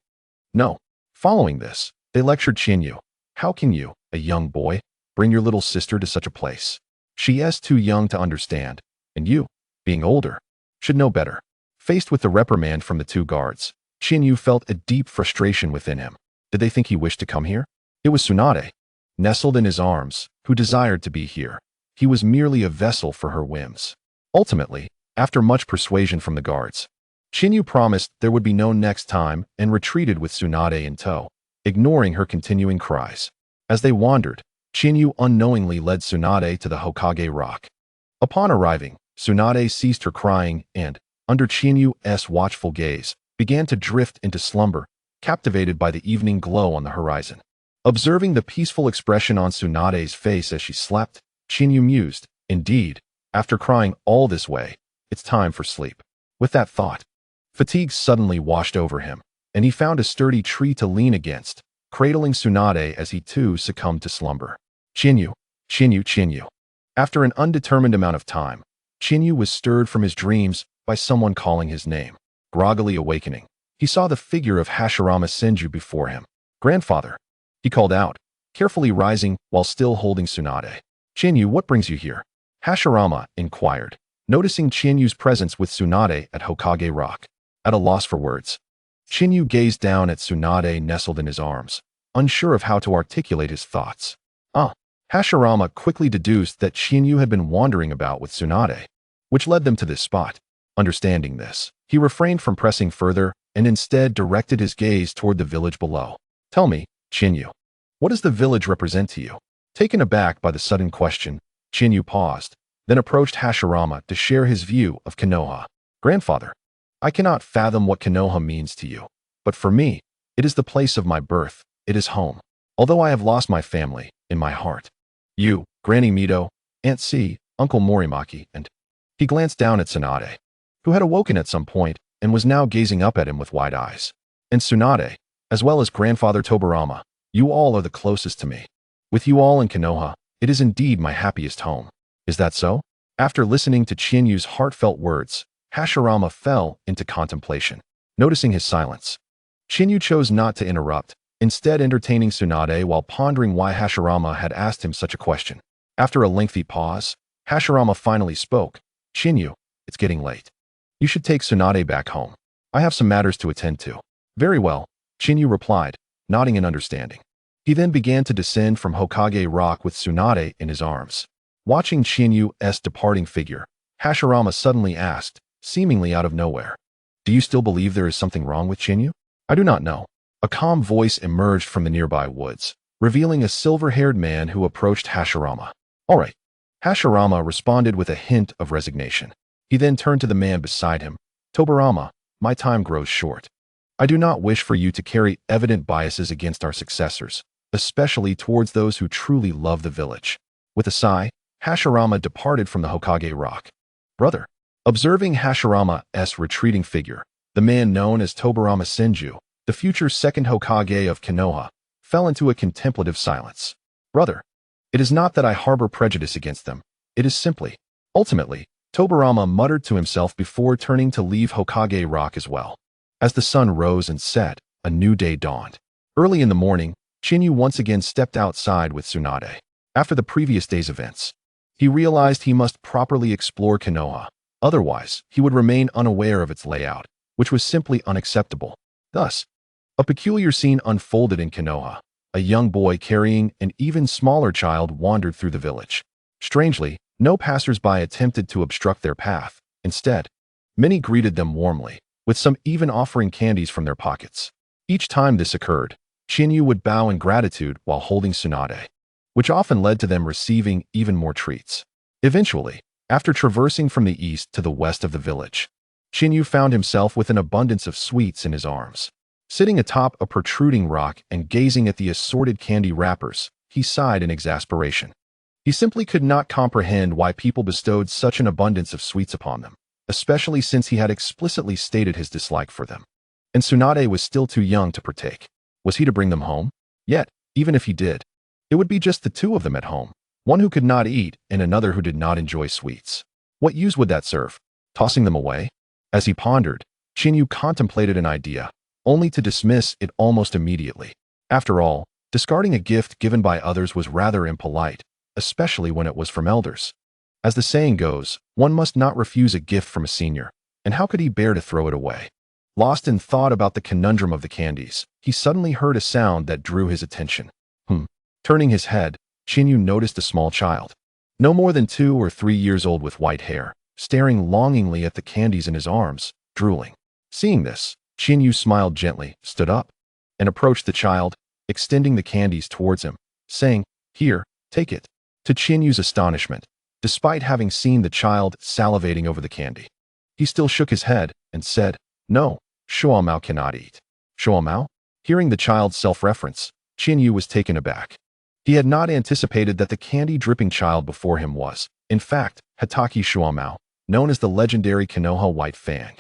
No. Following this, they lectured Chiyu. "How can you, a young boy, bring your little sister to such a place? She is too young to understand, and you, being older, should know better." Faced with the reprimand from the two guards, Chiyu felt a deep frustration within him. Did they think he wished to come here? It was Tsunade, nestled in his arms, who desired to be here. He was merely a vessel for her whims. Ultimately, after much persuasion from the guards, Chiyu promised there would be no next time and retreated with Tsunade in tow, ignoring her continuing cries. As they wandered, Chiyu unknowingly led Tsunade to the Hokage rock. Upon arriving, Tsunade ceased her crying and, under Chiyu's watchful gaze, began to drift into slumber, captivated by the evening glow on the horizon. Observing the peaceful expression on Tsunade's face as she slept, Chiyu mused, "Indeed, after crying all this way, it's time for sleep." With that thought, fatigue suddenly washed over him, and he found a sturdy tree to lean against, cradling Tsunade as he too succumbed to slumber. Chiyu, Chiyu, Chiyu. After an undetermined amount of time, Chiyu was stirred from his dreams by someone calling his name. Groggily awakening, he saw the figure of Hashirama Senju before him. "Grandfather," he called out, carefully rising while still holding Tsunade. "Chiyu, what brings you here?" Hashirama inquired, noticing Chiyu's presence with Tsunade at Hokage Rock. At a loss for words, Chiyu gazed down at Tsunade nestled in his arms, unsure of how to articulate his thoughts. Hashirama quickly deduced that Chiyu had been wandering about with Tsunade, which led them to this spot. Understanding this, he refrained from pressing further and instead directed his gaze toward the village below. "Tell me, Chiyu, what does the village represent to you?" Taken aback by the sudden question, Chiyu paused, then approached Hashirama to share his view of Konoha. Grandfather, I cannot fathom what Konoha means to you, but for me, it is the place of my birth, it is home. Although I have lost my family, in my heart. You, Granny Mito, Aunt C, Uncle Morimaki, and he glanced down at Tsunade, who had awoken at some point and was now gazing up at him with wide eyes. And Tsunade, as well as Grandfather Tobarama, you all are the closest to me. With you all in Konoha, it is indeed my happiest home. Is that so? After listening to Chinyu's heartfelt words, Hashirama fell into contemplation. Noticing his silence, Chinyu chose not to interrupt, instead entertaining Tsunade while pondering why Hashirama had asked him such a question. After a lengthy pause, Hashirama finally spoke. Chinyu, it's getting late. You should take Tsunade back home. I have some matters to attend to. Very well, Chinyu replied, nodding in understanding. He then began to descend from Hokage Rock with Tsunade in his arms. Watching Chinyu's departing figure, Hashirama suddenly asked, seemingly out of nowhere, do you still believe there is something wrong with Chinyu? I do not know. A calm voice emerged from the nearby woods, revealing a silver-haired man who approached Hashirama. All right. Hashirama responded with a hint of resignation. He then turned to the man beside him. Tobarama, my time grows short. I do not wish for you to carry evident biases against our successors, especially towards those who truly love the village. With a sigh, Hashirama departed from the Hokage Rock. Brother. Observing Hashirama's retreating figure, the man known as Tobarama Senju, the future second Hokage of Konoha, fell into a contemplative silence. Brother, it is not that I harbor prejudice against them. It is simply, ultimately, Tobarama muttered to himself before turning to leave Hokage Rock as well. As the sun rose and set, a new day dawned. Early in the morning, Chinyu once again stepped outside with Tsunade. After the previous day's events, he realized he must properly explore Konoha. Otherwise, he would remain unaware of its layout, which was simply unacceptable. Thus, a peculiar scene unfolded in Konoha. A young boy carrying an even smaller child wandered through the village. Strangely, no passers-by attempted to obstruct their path. Instead, many greeted them warmly, with some even offering candies from their pockets. Each time this occurred, Chinyu would bow in gratitude while holding Tsunade, which often led to them receiving even more treats. Eventually, after traversing from the east to the west of the village, Chinyu found himself with an abundance of sweets in his arms. Sitting atop a protruding rock and gazing at the assorted candy wrappers, he sighed in exasperation. He simply could not comprehend why people bestowed such an abundance of sweets upon them, especially since he had explicitly stated his dislike for them. And Tsunade was still too young to partake. Was he to bring them home? Yet, even if he did, it would be just the two of them at home, one who could not eat and another who did not enjoy sweets. What use would that serve? Tossing them away? As he pondered, Chinyu contemplated an idea, only to dismiss it almost immediately. After all, discarding a gift given by others was rather impolite, especially when it was from elders. As the saying goes, one must not refuse a gift from a senior, and how could he bear to throw it away? Lost in thought about the conundrum of the candies, he suddenly heard a sound that drew his attention. Turning his head, Chinyu noticed a small child, no more than 2 or 3 years old with white hair, staring longingly at the candies in his arms, drooling. Seeing this, Chinyu smiled gently, stood up, and approached the child, extending the candies towards him, saying, "Here, take it." To Chinyu's astonishment, despite having seen the child salivating over the candy, he still shook his head and said, "No, Shuamao cannot eat." Shuamao? Hearing the child's self-reference, Chinyu was taken aback. He had not anticipated that the candy-dripping child before him was, in fact, Hatake Shuamao, known as the legendary Konoha White Fang,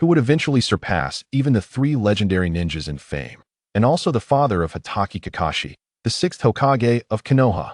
who would eventually surpass even the 3 legendary ninjas in fame, and also the father of Hatake Kakashi, the 6th Hokage of Konoha.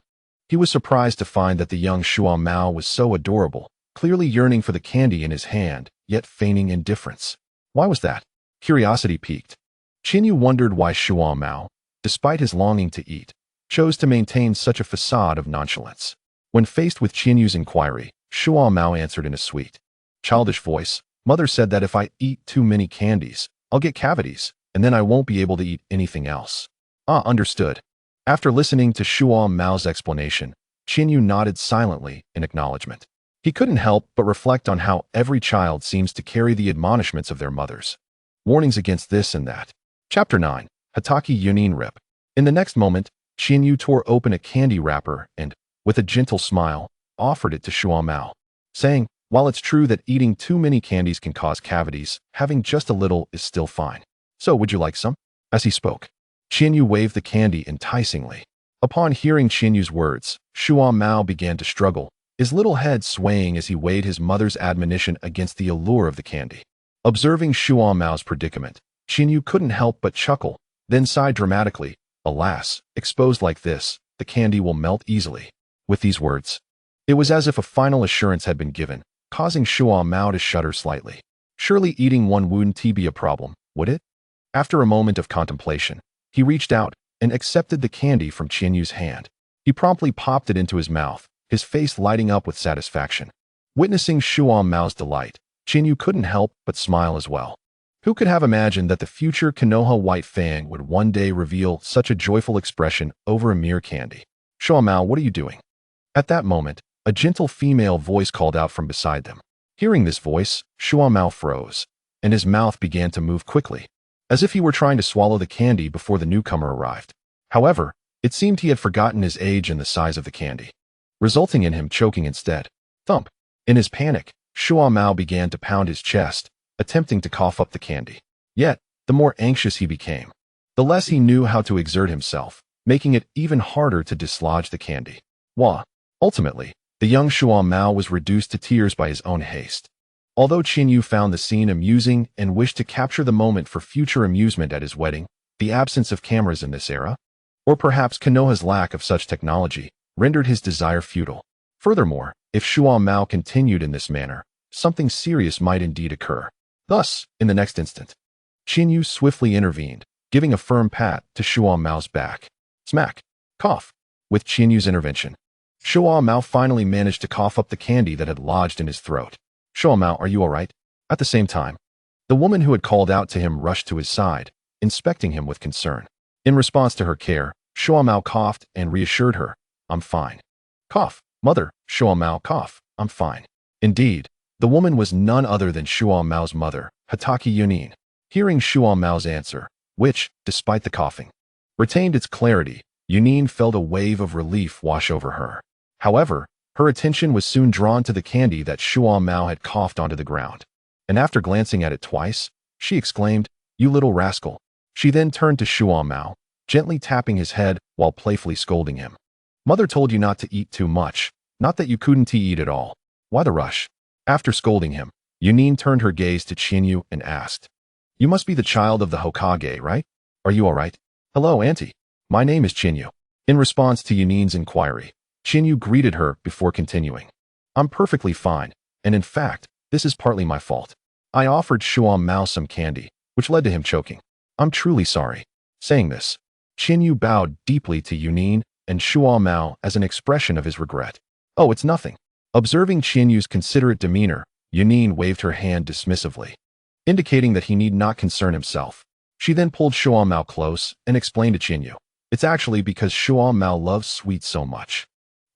He was surprised to find that the young Shuamao was so adorable, clearly yearning for the candy in his hand, yet feigning indifference. Why was that? Curiosity piqued. Chinyu wondered why Shuamao, despite his longing to eat, chose to maintain such a facade of nonchalance. When faced with Chinyu's inquiry, Shuamao answered in a sweet, childish voice, "Mother said that if I eat too many candies, I'll get cavities, and then I won't be able to eat anything else." Ah, understood. After listening to Shuamao's explanation, Chinyu nodded silently in acknowledgement. He couldn't help but reflect on how every child seems to carry the admonishments of their mothers. Warnings against this and that. Chapter 9. Hatake Yunin Rip. In the next moment, Chinyu tore open a candy wrapper and, with a gentle smile, offered it to Shuamao, saying, "While it's true that eating too many candies can cause cavities, having just a little is still fine. So would you like some?" As he spoke, Qianyu waved the candy enticingly. Upon hearing Qianyu's words, Shuamao began to struggle, his little head swaying as he weighed his mother's admonition against the allure of the candy. Observing Shuamao's predicament, Qianyu couldn't help but chuckle, then sighed dramatically. Alas, exposed like this, the candy will melt easily. With these words, it was as if a final assurance had been given, causing Shuamao to shudder slightly. Surely eating one wouldn't be a problem, would it? After a moment of contemplation, he reached out and accepted the candy from Qianyu's hand. He promptly popped it into his mouth, his face lighting up with satisfaction. Witnessing Shuamao's delight, Qianyu couldn't help but smile as well. Who could have imagined that the future Konoha White Fang would one day reveal such a joyful expression over a mere candy? "Shuamao, what are you doing?" At that moment, a gentle female voice called out from beside them. Hearing this voice, Shuamao froze, and his mouth began to move quickly, as if he were trying to swallow the candy before the newcomer arrived. However, it seemed he had forgotten his age and the size of the candy, resulting in him choking instead. Thump! In his panic, Shuamao began to pound his chest, attempting to cough up the candy. Yet, the more anxious he became, the less he knew how to exert himself, making it even harder to dislodge the candy. Wah! Ultimately, the young Shuamao was reduced to tears by his own haste. Although Qianyu found the scene amusing and wished to capture the moment for future amusement at his wedding, the absence of cameras in this era, or perhaps Konoha's lack of such technology, rendered his desire futile. Furthermore, if Shuamao continued in this manner, something serious might indeed occur. Thus, in the next instant, Qianyu swiftly intervened, giving a firm pat to Shuamao's back. Smack! Cough! With Qianyu's intervention, Shuamao finally managed to cough up the candy that had lodged in his throat. "Shuamao, are you all right?" At the same time, the woman who had called out to him rushed to his side, inspecting him with concern. In response to her care, Shuamao coughed and reassured her, "I'm fine." Cough! "Mother," Shuamao cough, "I'm fine." Indeed, the woman was none other than Shuamao's mother, Hokage Yunin. Hearing Shuamao's answer, which, despite the coughing, retained its clarity, Yunin felt a wave of relief wash over her. However, her attention was soon drawn to the candy that Shuamao had coughed onto the ground. And after glancing at it twice, she exclaimed, "You little rascal." She then turned to Shuamao, gently tapping his head while playfully scolding him. "Mother told you not to eat too much, not that you couldn't eat at all. Why the rush?" After scolding him, Yunin turned her gaze to Qianyu and asked, "You must be the child of the Hokage, right? Are you all right?" "Hello, Auntie. My name is Qianyu." In response to Yunin's inquiry, Qianyu greeted her before continuing, "I'm perfectly fine, and in fact, this is partly my fault. I offered Shuamao some candy, which led to him choking. I'm truly sorry." Saying this, Qianyu bowed deeply to Yunin and Shuamao as an expression of his regret. "Oh, it's nothing." Observing Qianyu's considerate demeanor, Yunin waved her hand dismissively, indicating that he need not concern himself. She then pulled Shuamao close and explained to Qianyu, "It's actually because Shuamao loves sweets so much.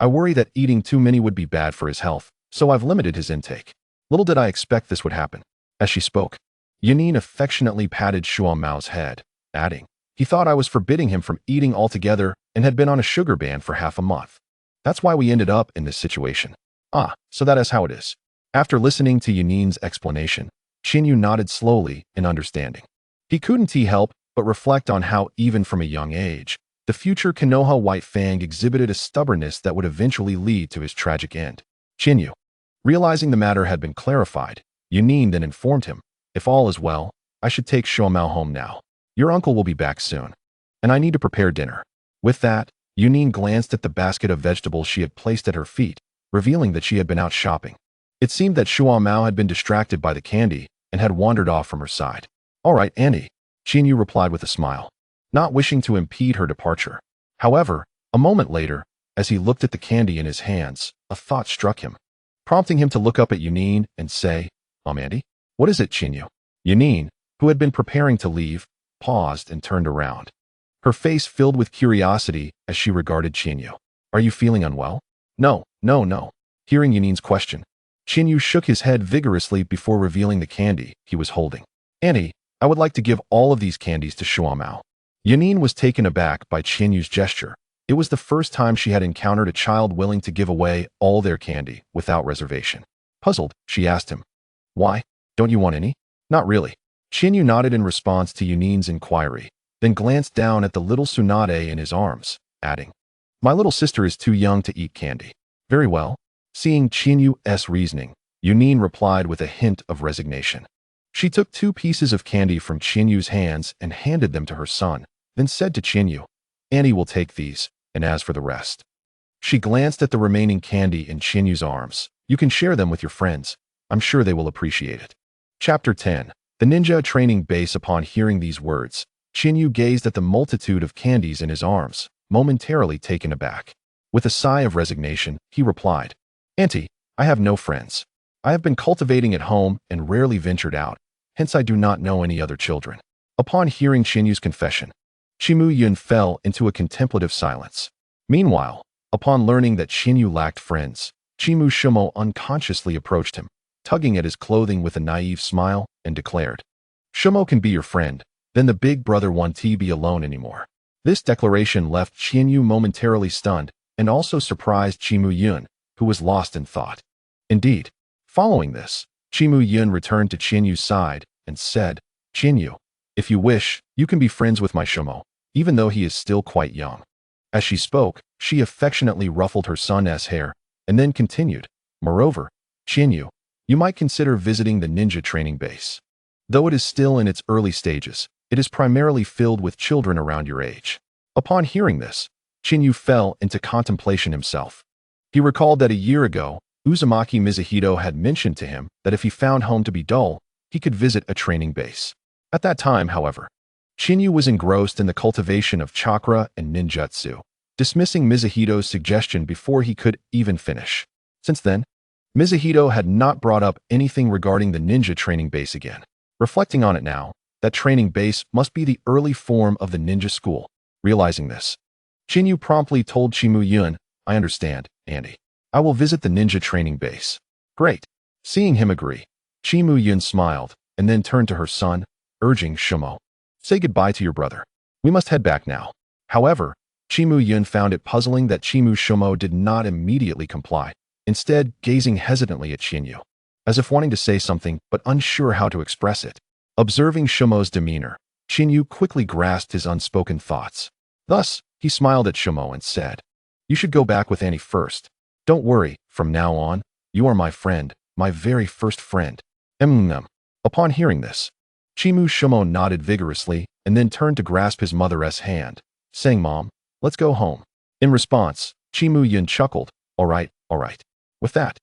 I worry that eating too many would be bad for his health, so I've limited his intake." Little did I expect this would happen. As she spoke, Yunin affectionately patted Shuamao's head, adding, "He thought I was forbidding him from eating altogether and had been on a sugar ban for half a month. That's why we ended up in this situation." "Ah, so that is how it is." After listening to Yunin's explanation, Qianyu nodded slowly in understanding. He couldn't help but reflect on how, even from a young age, the future Konoha White Fang exhibited a stubbornness that would eventually lead to his tragic end. Qianyu, realizing the matter had been clarified, Yunin then informed him, "If all is well, I should take Shuamao home now. Your uncle will be back soon, and I need to prepare dinner." With that, Yunin glanced at the basket of vegetables she had placed at her feet, revealing that she had been out shopping. It seemed that Shuamao had been distracted by the candy and had wandered off from her side. "All right, Auntie," Qianyu replied with a smile, not wishing to impede her departure. However, a moment later, as he looked at the candy in his hands, a thought struck him, prompting him to look up at Yunin and say, Auntie? What is it, Qianyu?" Yunin, who had been preparing to leave, paused and turned around, her face filled with curiosity as she regarded Qianyu. "Are you feeling unwell?" No. Hearing Yunin's question, Qianyu shook his head vigorously before revealing the candy he was holding. "Auntie, I would like to give all of these candies to Shuamao." Yunin was taken aback by Qianyu's gesture, It was the first time she had encountered a child willing to give away all their candy without reservation. Puzzled, she asked him, "Why? Don't you want any?" "Not really." Shinyu nodded in response to Yunin's inquiry, then glanced down at the little Tsunade in his arms, adding, "My little sister is too young to eat candy." "Very well." Seeing Chinyu's reasoning, Yunin replied with a hint of resignation. She took 2 pieces of candy from Chinyu's hands and handed them to her son, then said to Chinyu, "Annie will take these, and as for the rest." She glanced at the remaining candy in Chinyu's arms. "You can share them with your friends. I'm sure they will appreciate it." Chapter 10. The Ninja Training Base. Upon hearing these words, Chinyu gazed at the multitude of candies in his arms, momentarily taken aback. With a sigh of resignation, he replied, "Auntie, I have no friends. I have been cultivating at home and rarely ventured out, hence I do not know any other children." Upon hearing Chinyu's confession, Chimu Yun fell into a contemplative silence. Meanwhile, upon learning that Chinyu lacked friends, Chimu Shumo unconsciously approached him, tugging at his clothing with a naive smile, and declared, "Shumo can be your friend, then the big brother won't be alone anymore." This declaration left Chinyu momentarily stunned and also surprised Chimu Yun, who was lost in thought. Indeed, following this, Chimu Yun returned to Chinyu's side and said, "Chinyu, if you wish, you can be friends with my Shumo, even though he is still quite young." As she spoke, she affectionately ruffled her son's hair and then continued, "Moreover, Chinyu, you might consider visiting the ninja training base. Though it is still in its early stages, it is primarily filled with children around your age." Upon hearing this, Chinyu fell into contemplation himself. He recalled that a year ago, Uzumaki Mizuhito had mentioned to him that if he found home to be dull, he could visit a training base. At that time, however, Chinyu was engrossed in the cultivation of chakra and ninjutsu, dismissing Mizuhito's suggestion before he could even finish. Since then, Mizuhito had not brought up anything regarding the ninja training base again. Reflecting on it now, that training base must be the early form of the ninja school. Realizing this, Chinyu promptly told Chimu Yun, "I understand, Auntie. I will visit the ninja training base." "Great." Seeing him agree, Chimu Yun smiled and then turned to her son, urging Shumo, "Say goodbye to your brother. We must head back now." However, Chimu Yun found it puzzling that Chimu Shumo did not immediately comply, instead gazing hesitantly at Chinyu, as if wanting to say something but unsure how to express it. Observing Shumo's demeanor, Chinyu quickly grasped his unspoken thoughts. Thus, he smiled at Shumo and said, "You should go back with Annie first. Don't worry, from now on, you are my friend, my very first friend." Upon hearing this, Chimu Shumo nodded vigorously and then turned to grasp his mother's hand, saying, "Mom, let's go home." In response, Chimu Yun chuckled, all right. With that,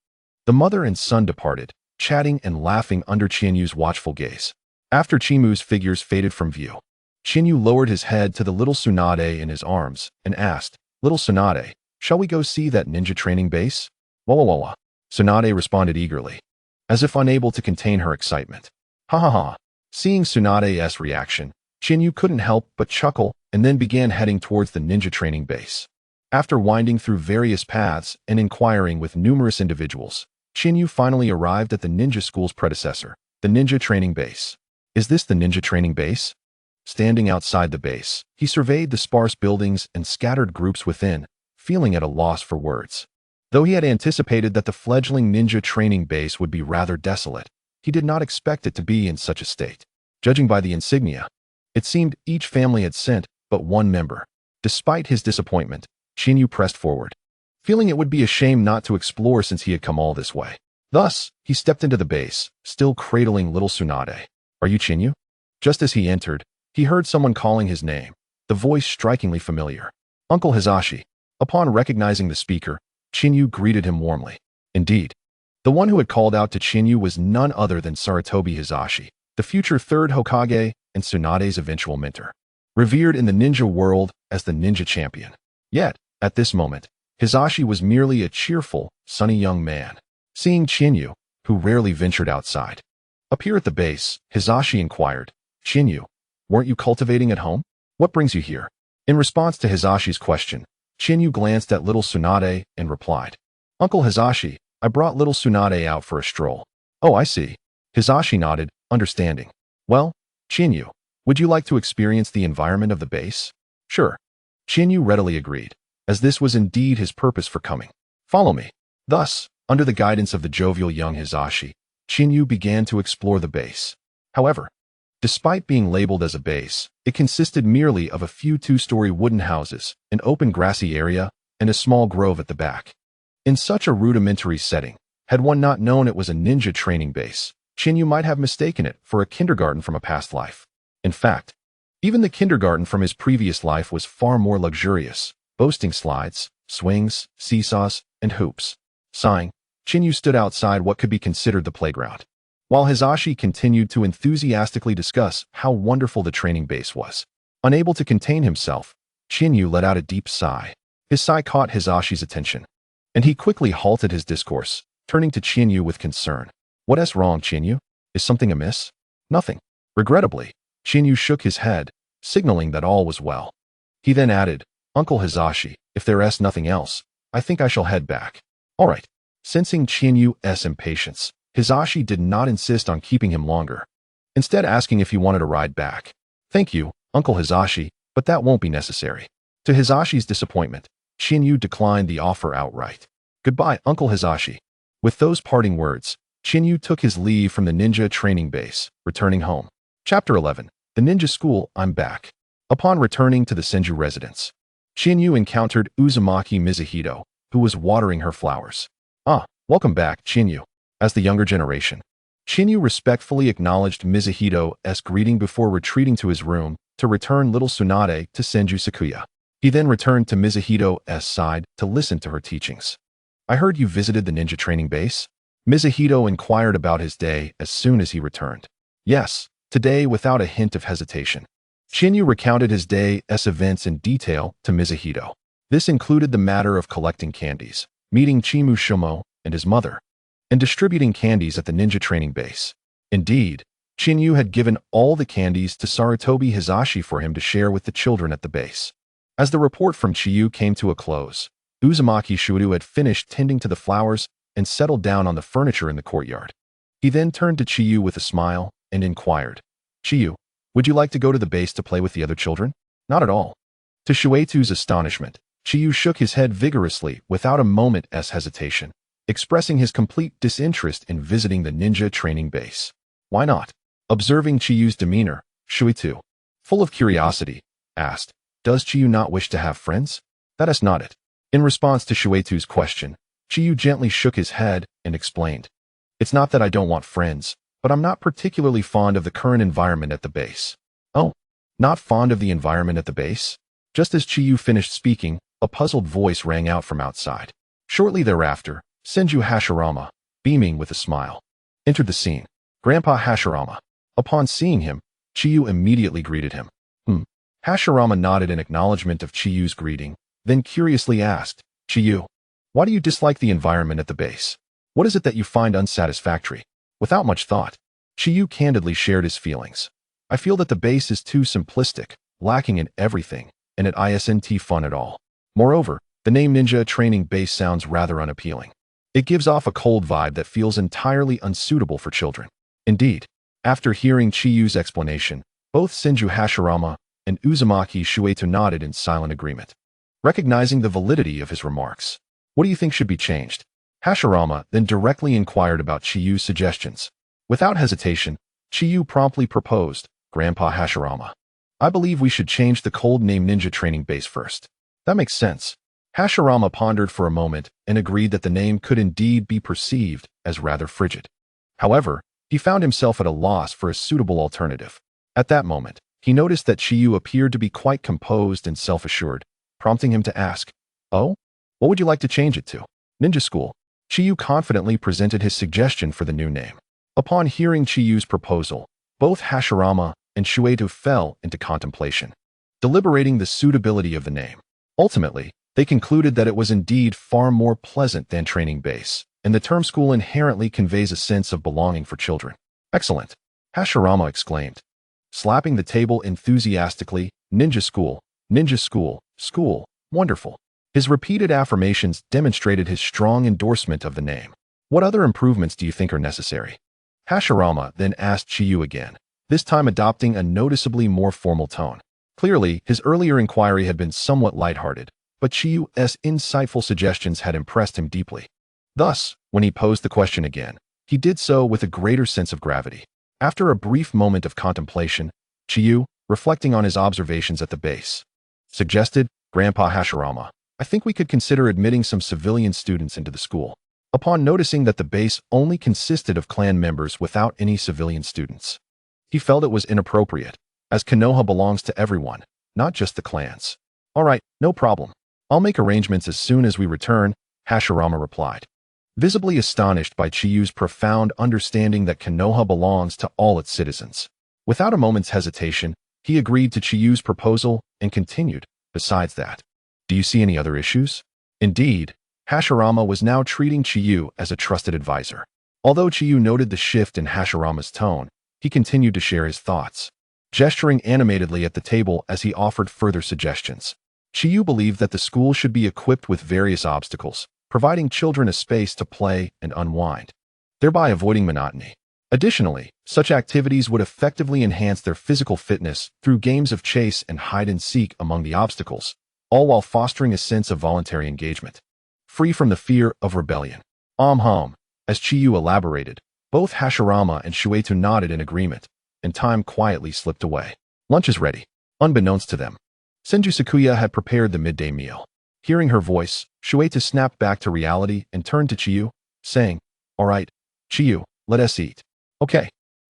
the mother and son departed, chatting and laughing under Chinyu's watchful gaze. After Chimu's figures faded from view, Chinyu lowered his head to the little Tsunade in his arms and asked, "Little Tsunade, shall we go see that ninja training base?" "Wah. Tsunade responded eagerly, as if unable to contain her excitement. "Ha ha ha." Seeing Tsunade's reaction, Chinyu couldn't help but chuckle and then began heading towards the ninja training base. After winding through various paths and inquiring with numerous individuals, Chinyu finally arrived at the ninja school's predecessor, the ninja training base. "Is this the ninja training base?" Standing outside the base, he surveyed the sparse buildings and scattered groups within, feeling at a loss for words. Though he had anticipated that the fledgling ninja training base would be rather desolate, he did not expect it to be in such a state. Judging by the insignia, it seemed each family had sent but one member. Despite his disappointment, Chinyu pressed forward, feeling it would be a shame not to explore since he had come all this way. Thus, he stepped into the base, still cradling little Tsunade. "Are you Chinyu?" Just as he entered, he heard someone calling his name, the voice strikingly familiar. "Uncle Hizashi." Upon recognizing the speaker, Chinyu greeted him warmly. Indeed, the one who had called out to Chinyu was none other than Sarutobi Hizashi, the future third Hokage and Tsunade's eventual mentor, revered in the ninja world as the ninja champion. Yet, at this moment, Hizashi was merely a cheerful, sunny young man. Seeing Chinyu, who rarely ventured outside, appear at the base, Hizashi inquired, "Chinyu, weren't you cultivating at home? What brings you here?" In response to Hizashi's question, Chinyu glanced at little Tsunade and replied, "Uncle Hizashi, I brought little Tsunade out for a stroll." "Oh, I see." Hizashi nodded, understanding. "Well, Chinyu, would you like to experience the environment of the base?" "Sure." Chinyu readily agreed. as this was indeed his purpose for coming. Follow me. Thus, under the guidance of the jovial young Hisashi, Chinyu began to explore the base. However, despite being labeled as a base, it consisted merely of a few two-story wooden houses, an open grassy area, and a small grove at the back. In such a rudimentary setting, had one not known it was a ninja training base, Chinyu might have mistaken it for a kindergarten from a past life. In fact, even the kindergarten from his previous life was far more luxurious, boasting slides, swings, seesaws, and hoops. Sighing, Chinyu stood outside what could be considered the playground, while Hisashi continued to enthusiastically discuss how wonderful the training base was. Unable to contain himself, Chinyu let out a deep sigh. His sigh caught Hisashi's attention, and he quickly halted his discourse, turning to Chinyu with concern. "What's wrong, Chinyu? Is something amiss?" "Nothing." Regrettably, Chinyu shook his head, signaling that all was well. He then added, "Uncle Hisashi, if there's nothing else, I think I shall head back." "All right." Sensing Chinyu's impatience, Hisashi did not insist on keeping him longer, instead asking if he wanted a ride back. "Thank you, Uncle Hisashi, but that won't be necessary." To Hisashi's disappointment, Chinyu declined the offer outright. "Goodbye, Uncle Hisashi." With those parting words, Chinyu took his leave from the ninja training base, returning home. Chapter 11. The Ninja School, I'm Back. Upon returning to the Senju residence, Chinyu encountered Uzumaki Mizuhito, who was watering her flowers. "Ah, welcome back, Chinyu." As the younger generation, Chinyu respectfully acknowledged Mizuhito's greeting before retreating to his room to return little Tsunade to Senju Sakuya. He then returned to Mizuhito's side to listen to her teachings. "I heard you visited the ninja training base?" Mizuhito inquired about his day as soon as he returned. "Yes, today," without a hint of hesitation. Chinyu recounted his day's events in detail to Mizuhito. This included the matter of collecting candies, meeting Chimu Shomo and his mother, and distributing candies at the ninja training base. Indeed, Chinyu had given all the candies to Sarutobi Hisashi for him to share with the children at the base. As the report from Chiyu came to a close, Uzumaki Shuidu had finished tending to the flowers and settled down on the furniture in the courtyard. He then turned to Chiyu with a smile and inquired, "Chiyu, would you like to go to the base to play with the other children?" "Not at all." To Shueitu's astonishment, Chiyu shook his head vigorously without a moment's hesitation, expressing his complete disinterest in visiting the ninja training base. "Why not?" Observing Chiyu's demeanor, Shuitu, full of curiosity, asked, "Does Chiyu not wish to have friends?" "That is not it." In response to Shueitu's question, Chiyu gently shook his head and explained, "It's not that I don't want friends, but I'm not particularly fond of the current environment at the base." "Oh, not fond of the environment at the base?" Just as Chiyu finished speaking, a puzzled voice rang out from outside. Shortly thereafter, Senju Hashirama, beaming with a smile, entered the scene. "Grandpa Hashirama." Upon seeing him, Chiyu immediately greeted him. Hashirama nodded in acknowledgement of Chiyu's greeting, then curiously asked, "Chiyu, why do you dislike the environment at the base? What is it that you find unsatisfactory?" Without much thought, Chiyu candidly shared his feelings. "I feel that the base is too simplistic, lacking in everything, and it isn't fun at all. Moreover, the name Ninja Training Base sounds rather unappealing. It gives off a cold vibe that feels entirely unsuitable for children." Indeed, after hearing Chiyu's explanation, both Senju Hashirama and Uzumaki Shueitu nodded in silent agreement, recognizing the validity of his remarks. "What do you think should be changed?" Hashirama then directly inquired about Chiyu's suggestions. Without hesitation, Chiyu promptly proposed, "Grandpa Hashirama, I believe we should change the cold name Ninja Training Base first." "That makes sense." Hashirama pondered for a moment and agreed that the name could indeed be perceived as rather frigid. However, he found himself at a loss for a suitable alternative. At that moment, he noticed that Chiyu appeared to be quite composed and self-assured, prompting him to ask, "Oh, what would you like to change it to?" "Ninja School." Chiyu confidently presented his suggestion for the new name. Upon hearing Chiyu's proposal, both Hashirama and Shueitu fell into contemplation, deliberating the suitability of the name. Ultimately, they concluded that it was indeed far more pleasant than training base, and the term school inherently conveys a sense of belonging for children. "Excellent!" Hashirama exclaimed, slapping the table enthusiastically. "Ninja School, Ninja School, School, wonderful." His repeated affirmations demonstrated his strong endorsement of the name. "What other improvements do you think are necessary?" Hashirama then asked Chiyu again, this time adopting a noticeably more formal tone. Clearly, his earlier inquiry had been somewhat lighthearted, but Chiyu's insightful suggestions had impressed him deeply. Thus, when he posed the question again, he did so with a greater sense of gravity. After a brief moment of contemplation, Chiyu, reflecting on his observations at the base, suggested, "Grandpa Hashirama, I think we could consider admitting some civilian students into the school." Upon noticing that the base only consisted of clan members without any civilian students, he felt it was inappropriate, as Konoha belongs to everyone, not just the clans. "All right, no problem. I'll make arrangements as soon as we return," Hashirama replied, visibly astonished by Chiyu's profound understanding that Konoha belongs to all its citizens. Without a moment's hesitation, he agreed to Chiyu's proposal and continued, "Besides that, do you see any other issues?" Indeed, Hashirama was now treating Chiyu as a trusted advisor. Although Chiyu noted the shift in Hashirama's tone, he continued to share his thoughts, gesturing animatedly at the table as he offered further suggestions. Chiyu believed that the school should be equipped with various obstacles, providing children a space to play and unwind, thereby avoiding monotony. Additionally, such activities would effectively enhance their physical fitness through games of chase and hide-and-seek among the obstacles, all while fostering a sense of voluntary engagement, free from the fear of rebellion. As Chiyu elaborated, both Hashirama and Shueito nodded in agreement, and time quietly slipped away. Lunch is ready. Unbeknownst to them, Senju Sakuya had prepared the midday meal. Hearing her voice, Shueito snapped back to reality and turned to Chiyu, saying, "All right, Chiyu, let us eat." "Okay."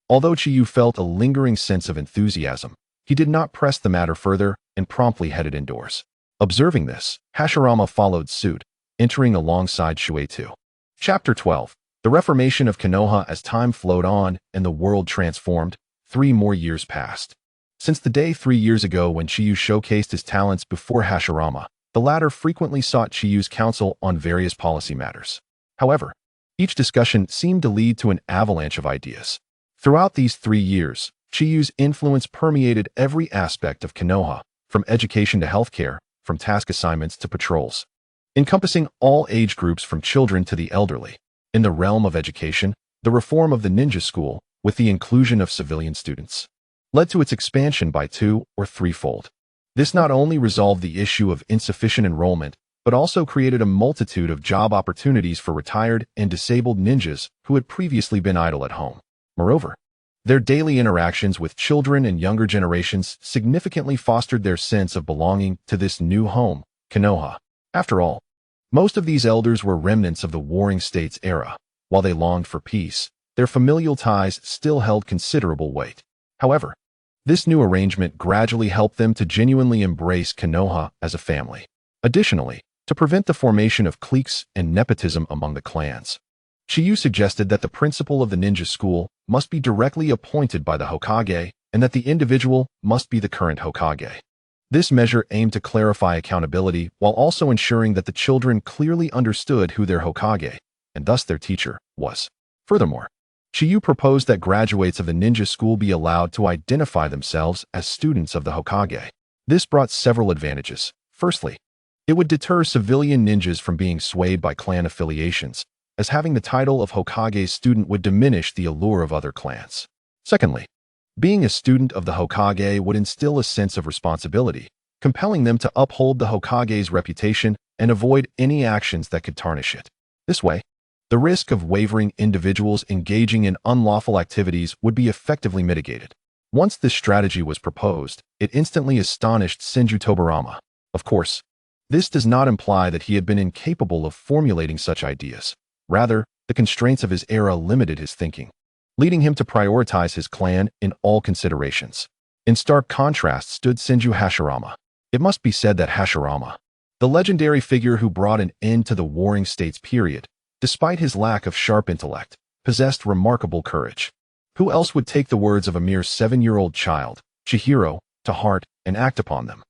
Although Chiyu felt a lingering sense of enthusiasm, he did not press the matter further and promptly headed indoors. Observing this, Hashirama followed suit, entering alongside Shueito. Chapter 12. The Reformation of Konoha. As time flowed on and the world transformed, 3 more years passed. Since the day 3 years ago when Chiyu showcased his talents before Hashirama, the latter frequently sought Chiyu's counsel on various policy matters. However, each discussion seemed to lead to an avalanche of ideas. Throughout these 3 years, Chiyu's influence permeated every aspect of Konoha, from education to healthcare, from task assignments to patrols, encompassing all age groups from children to the elderly. In the realm of education, the reform of the ninja school, with the inclusion of civilian students, led to its expansion by 2- or 3-fold. This not only resolved the issue of insufficient enrollment, but also created a multitude of job opportunities for retired and disabled ninjas who had previously been idle at home. Moreover, their daily interactions with children and younger generations significantly fostered their sense of belonging to this new home, Konoha. After all, most of these elders were remnants of the Warring States era. While they longed for peace, their familial ties still held considerable weight. However, this new arrangement gradually helped them to genuinely embrace Konoha as a family. Additionally, to prevent the formation of cliques and nepotism among the clans, Chiyu suggested that the principal of the ninja school must be directly appointed by the Hokage and that the individual must be the current Hokage. This measure aimed to clarify accountability while also ensuring that the children clearly understood who their Hokage, and thus their teacher, was. Furthermore, Chiyu proposed that graduates of the ninja school be allowed to identify themselves as students of the Hokage. This brought several advantages. Firstly, it would deter civilian ninjas from being swayed by clan affiliations, as having the title of Hokage student would diminish the allure of other clans. Secondly, being a student of the Hokage would instill a sense of responsibility, compelling them to uphold the Hokage's reputation and avoid any actions that could tarnish it. This way, the risk of wavering individuals engaging in unlawful activities would be effectively mitigated. Once this strategy was proposed, it instantly astonished Senju Tobarama. Of course, this does not imply that he had been incapable of formulating such ideas. Rather, the constraints of his era limited his thinking, leading him to prioritize his clan in all considerations. In stark contrast stood Senju Hashirama. It must be said that Hashirama, the legendary figure who brought an end to the Warring States period, despite his lack of sharp intellect, possessed remarkable courage. Who else would take the words of a mere 7-year-old child, Chihiro, to heart and act upon them?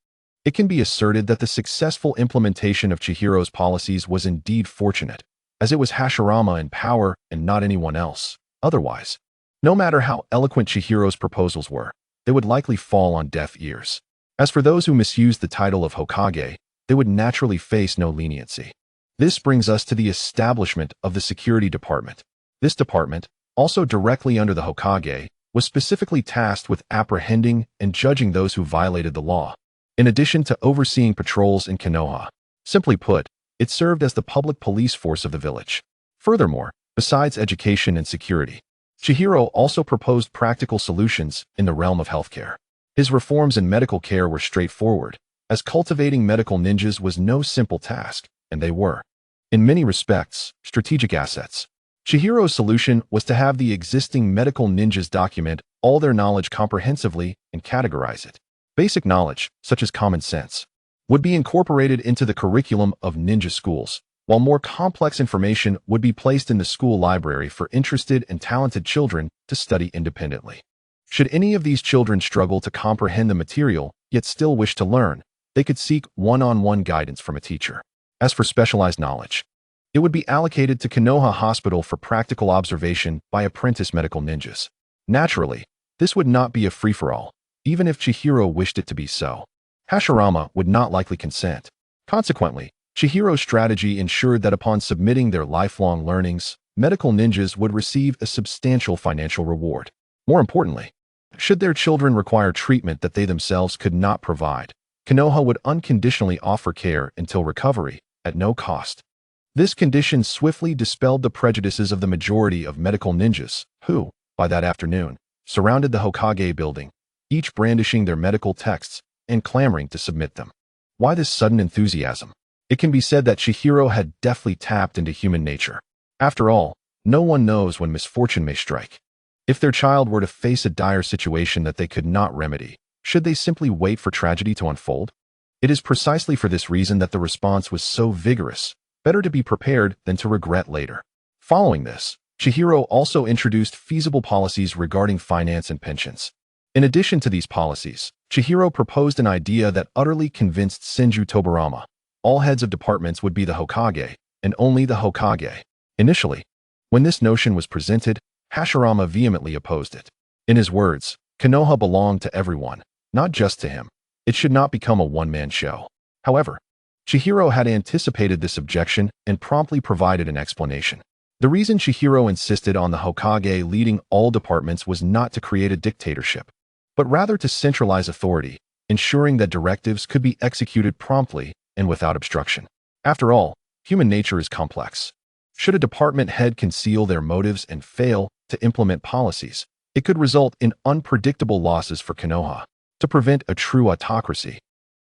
It can be asserted that the successful implementation of Chihiro's policies was indeed fortunate, as it was Hashirama in power and not anyone else. Otherwise, no matter how eloquent Chihiro's proposals were, they would likely fall on deaf ears. As for those who misused the title of Hokage, they would naturally face no leniency. This brings us to the establishment of the Security Department. This department, also directly under the Hokage, was specifically tasked with apprehending and judging those who violated the law. In addition to overseeing patrols in Konoha, Simply put, it served as the public police force of the village. Furthermore, besides education and security, Chihiro also proposed practical solutions in the realm of healthcare. His reforms in medical care were straightforward, as cultivating medical ninjas was no simple task, and they were, in many respects, strategic assets. Chihiro's solution was to have the existing medical ninjas document all their knowledge comprehensively and categorize it. Basic knowledge, such as common sense, would be incorporated into the curriculum of ninja schools, while more complex information would be placed in the school library for interested and talented children to study independently. Should any of these children struggle to comprehend the material, yet still wish to learn, they could seek one-on-one guidance from a teacher. As for specialized knowledge, it would be allocated to Konoha Hospital for practical observation by apprentice medical ninjas. Naturally, this would not be a free-for-all, even if Chihiro wished it to be so. Hashirama would not likely consent. Consequently, Chihiro's strategy ensured that upon submitting their lifelong learnings, medical ninjas would receive a substantial financial reward. More importantly, should their children require treatment that they themselves could not provide, Konoha would unconditionally offer care until recovery, at no cost. This condition swiftly dispelled the prejudices of the majority of medical ninjas, who, by that afternoon, surrounded the Hokage building, each brandishing their medical texts and clamoring to submit them. Why this sudden enthusiasm? It can be said that Chihiro had deftly tapped into human nature. After all, no one knows when misfortune may strike. If their child were to face a dire situation that they could not remedy, should they simply wait for tragedy to unfold? It is precisely for this reason that the response was so vigorous. Better to be prepared than to regret later. Following this, Chihiro also introduced feasible policies regarding finance and pensions. In addition to these policies, Chihiro proposed an idea that utterly convinced Senju Tobarama. All heads of departments would be the Hokage, and only the Hokage. Initially, when this notion was presented, Hashirama vehemently opposed it. In his words, Konoha belonged to everyone, not just to him. It should not become a one-man show. However, Chihiro had anticipated this objection and promptly provided an explanation. The reason Chihiro insisted on the Hokage leading all departments was not to create a dictatorship, but rather to centralize authority, ensuring that directives could be executed promptly and without obstruction. After all, human nature is complex. Should a department head conceal their motives and fail to implement policies, it could result in unpredictable losses for Konoha. To prevent a true autocracy,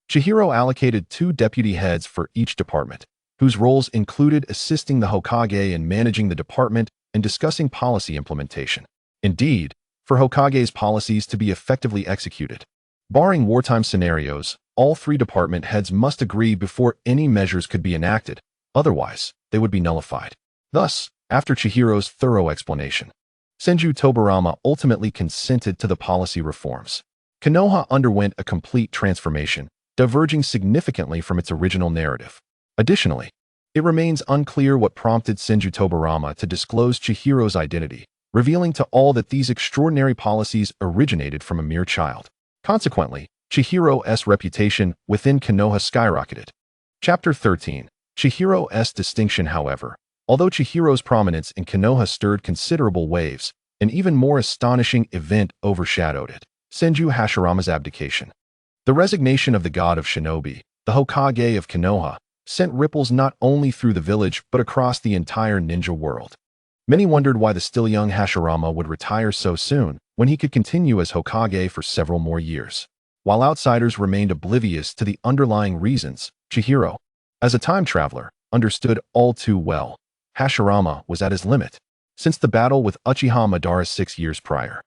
Chihiro allocated 2 deputy heads for each department, whose roles included assisting the Hokage in managing the department and discussing policy implementation. Indeed, for Hokage's policies to be effectively executed, barring wartime scenarios, all 3 department heads must agree before any measures could be enacted, otherwise, they would be nullified. Thus, after Chihiro's thorough explanation, Senju Tobarama ultimately consented to the policy reforms. Konoha underwent a complete transformation, diverging significantly from its original narrative. Additionally, it remains unclear what prompted Senju Tobarama to disclose Chihiro's identity, revealing to all that these extraordinary policies originated from a mere child. Consequently, Chihiro's reputation within Konoha skyrocketed. Chapter 13. Chihiro's distinction. However, although Chihiro's prominence in Konoha stirred considerable waves, an even more astonishing event overshadowed it: Senju Hashirama's abdication. The resignation of the god of shinobi, the Hokage of Konoha, sent ripples not only through the village but across the entire ninja world. Many wondered why the still young Hashirama would retire so soon when he could continue as Hokage for several more years. While outsiders remained oblivious to the underlying reasons, Chihiro, as a time traveler, understood all too well. Hashirama was at his limit. Since the battle with Uchiha Madara 6 years prior,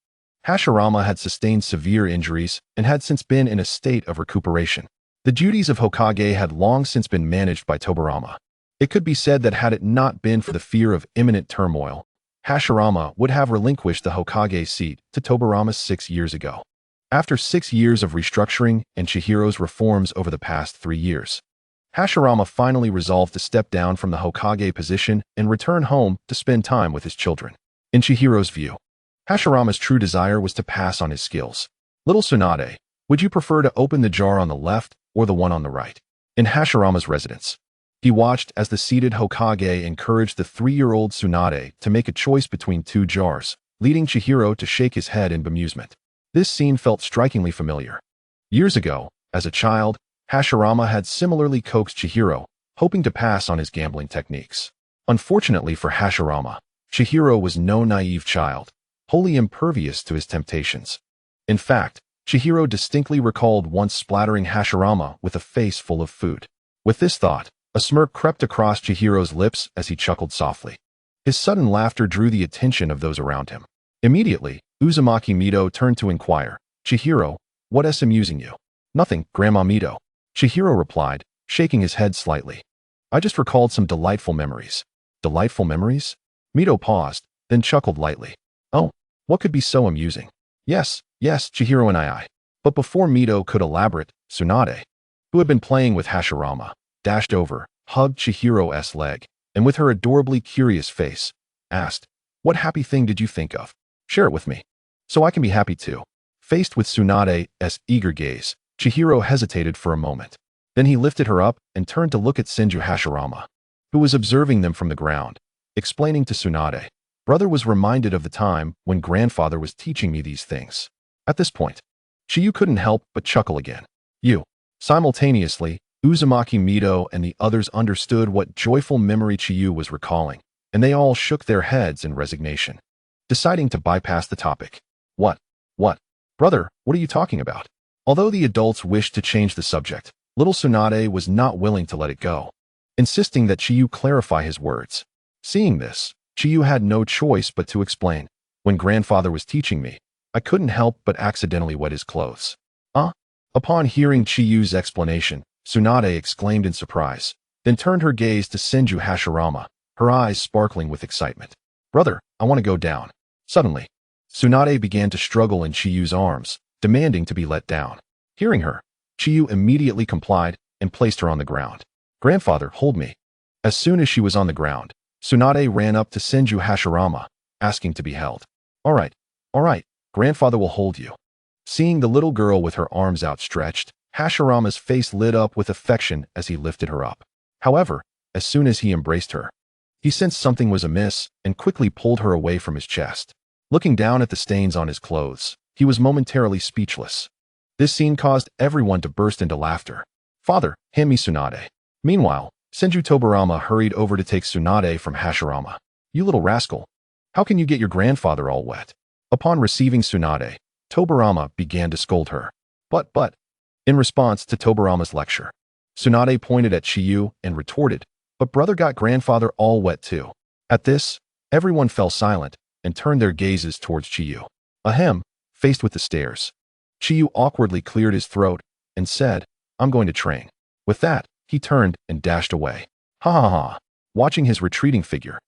Hashirama had sustained severe injuries and had since been in a state of recuperation. The duties of Hokage had long since been managed by Tobarama. It could be said that had it not been for the fear of imminent turmoil, Hashirama would have relinquished the Hokage seat to Tobarama 6 years ago. After 6 years of restructuring and Chihiro's reforms over the past 3 years, Hashirama finally resolved to step down from the Hokage position and return home to spend time with his children. In Chihiro's view, Hashirama's true desire was to pass on his skills. Little Tsunade, would you prefer to open the jar on the left or the one on the right? In Hashirama's residence, he watched as the seated Hokage encouraged the 3-year-old Tsunade to make a choice between 2 jars, leading Chihiro to shake his head in bemusement. This scene felt strikingly familiar. Years ago, as a child, Hashirama had similarly coaxed Chihiro, hoping to pass on his gambling techniques. Unfortunately for Hashirama, Chihiro was no naive child, wholly impervious to his temptations. In fact, Chihiro distinctly recalled once splattering Hashirama with a face full of food. With this thought, a smirk crept across Chihiro's lips as he chuckled softly. His sudden laughter drew the attention of those around him. Immediately, Uzumaki Mito turned to inquire, "Chihiro, what's amusing you?" "Nothing, Grandma Mito," Chihiro replied, shaking his head slightly. "I just recalled some delightful memories." "Delightful memories?" Mito paused, then chuckled lightly. "Oh, what could be so amusing?" Yes, Chihiro and I. But before Mito could elaborate, Tsunade, who had been playing with Hashirama, dashed over, hugged Chihiro's leg, and with her adorably curious face, asked, "What happy thing did you think of? Share it with me, so I can be happy too." Faced with Tsunade's eager gaze, Chihiro hesitated for a moment. Then he lifted her up and turned to look at Senju Hashirama, who was observing them from the ground, explaining to Tsunade, "Brother was reminded of the time when grandfather was teaching me these things." At this point, Chiyu couldn't help but chuckle again. Simultaneously, Uzumaki Mito and the others understood what joyful memory Chiyu was recalling, and they all shook their heads in resignation, deciding to bypass the topic. What? Brother, what are you talking about?" Although the adults wished to change the subject, little Tsunade was not willing to let it go, insisting that Chiyu clarify his words. Seeing this, Chiyu had no choice but to explain. "When grandfather was teaching me, I couldn't help but accidentally wet his clothes." Upon hearing Chiyu's explanation, Tsunade exclaimed in surprise, then turned her gaze to Senju Hashirama, her eyes sparkling with excitement. "Brother, I want to go down." Suddenly, Tsunade began to struggle in Chiyu's arms, demanding to be let down. Hearing her, Chiyu immediately complied and placed her on the ground. "Grandfather, hold me." As soon as she was on the ground, Tsunade ran up to Senju Hashirama, asking to be held. All right, grandfather will hold you." Seeing the little girl with her arms outstretched, Hashirama's face lit up with affection as he lifted her up. However, as soon as he embraced her, he sensed something was amiss and quickly pulled her away from his chest. Looking down at the stains on his clothes, he was momentarily speechless. This scene caused everyone to burst into laughter. "Father, hand me Tsunade." Meanwhile, Senju Tobarama hurried over to take Tsunade from Hashirama. "You little rascal, how can you get your grandfather all wet?" Upon receiving Tsunade, Tobarama began to scold her. But, in response to Tobarama's lecture, Tsunade pointed at Chiyu and retorted, "But brother got grandfather all wet too." At this, everyone fell silent and turned their gazes towards Chiyu. Faced with the stares, Chiyu awkwardly cleared his throat and said, "I'm going to train." With that, he turned and dashed away. Ha. Watching his retreating figure,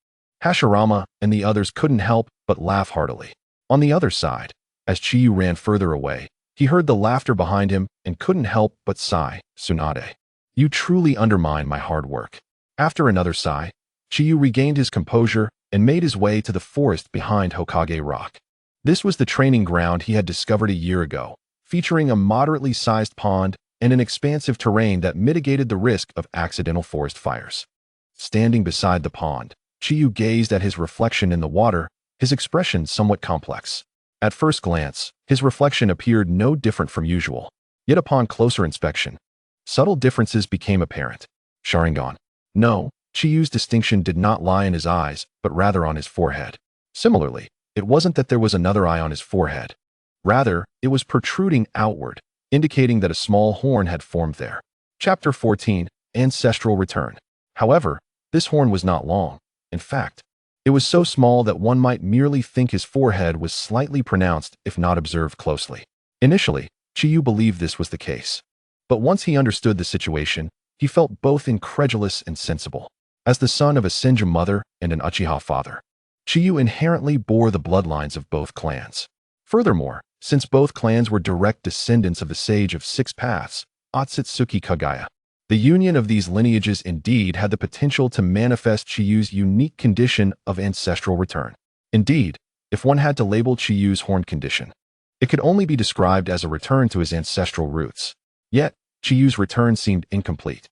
Hashirama and the others couldn't help but laugh heartily. On the other side, as Chiyu ran further away, he heard the laughter behind him and couldn't help but sigh, "Tsunade, you truly undermine my hard work." After another sigh, Chiyu regained his composure and made his way to the forest behind Hokage Rock. This was the training ground he had discovered a year ago, featuring a moderately sized pond and an expansive terrain that mitigated the risk of accidental forest fires. Standing beside the pond, Chiyu gazed at his reflection in the water, his expression somewhat complex. At first glance, his reflection appeared no different from usual. Yet upon closer inspection, subtle differences became apparent. Sharingan. No, Chiyu's distinction did not lie in his eyes, but rather on his forehead. Similarly, it wasn't that there was another eye on his forehead. Rather, it was protruding outward, indicating that a small horn had formed there. Chapter 14, Ancestral Return. However, this horn was not long. In fact, it was so small that one might merely think his forehead was slightly pronounced if not observed closely. Initially, Chiyu believed this was the case. But once he understood the situation, he felt both incredulous and sensible. As the son of a Senju mother and an Uchiha father, Chiyu inherently bore the bloodlines of both clans. Furthermore, since both clans were direct descendants of the Sage of Six Paths, Otsutsuki Kagaya, the union of these lineages indeed had the potential to manifest Chiyu's unique condition of ancestral return. Indeed, if one had to label Chiyu's horn condition, it could only be described as a return to his ancestral roots. Yet, Chiyu's return seemed incomplete.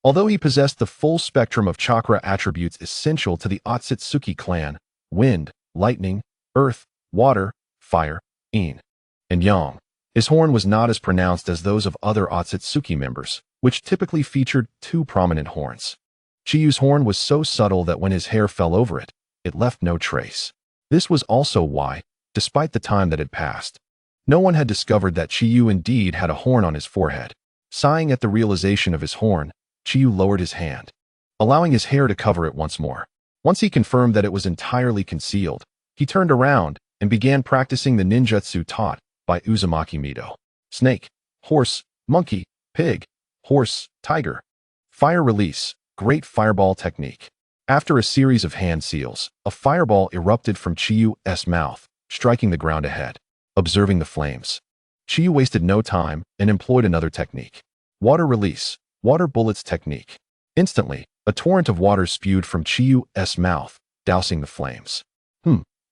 Although he possessed the full spectrum of chakra attributes essential to the Otsutsuki clan, wind, lightning, earth, water, fire, yin, and yang, his horn was not as pronounced as those of other Otsutsuki members, which typically featured two prominent horns. Chiyu's horn was so subtle that when his hair fell over it, it left no trace. This was also why, despite the time that had passed, no one had discovered that Chiyu indeed had a horn on his forehead. Sighing at the realization of his horn, Chiyu lowered his hand, allowing his hair to cover it once more. Once he confirmed that it was entirely concealed, he turned around and began practicing the ninjutsu taught by Uzumaki Mido. Snake, horse, monkey, pig, horse, tiger. Fire release, great fireball technique. After a series of hand seals, a fireball erupted from Chiyu's mouth, striking the ground ahead. Observing the flames, Chiyu wasted no time and employed another technique. Water release, water bullets technique. Instantly, a torrent of water spewed from Chiyu's mouth, dousing the flames.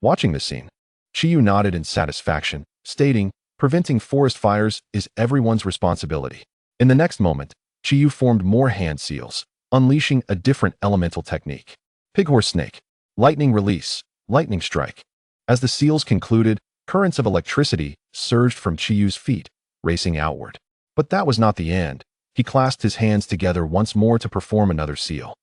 Watching the scene, Chiyu nodded in satisfaction, stating, preventing forest fires is everyone's responsibility. In the next moment, Chiyu formed more hand seals, unleashing a different elemental technique. Pig horse snake, lightning release, lightning strike. As the seals concluded, currents of electricity surged from Chiyu's feet, racing outward. But that was not the end. He clasped his hands together once more to perform another seal.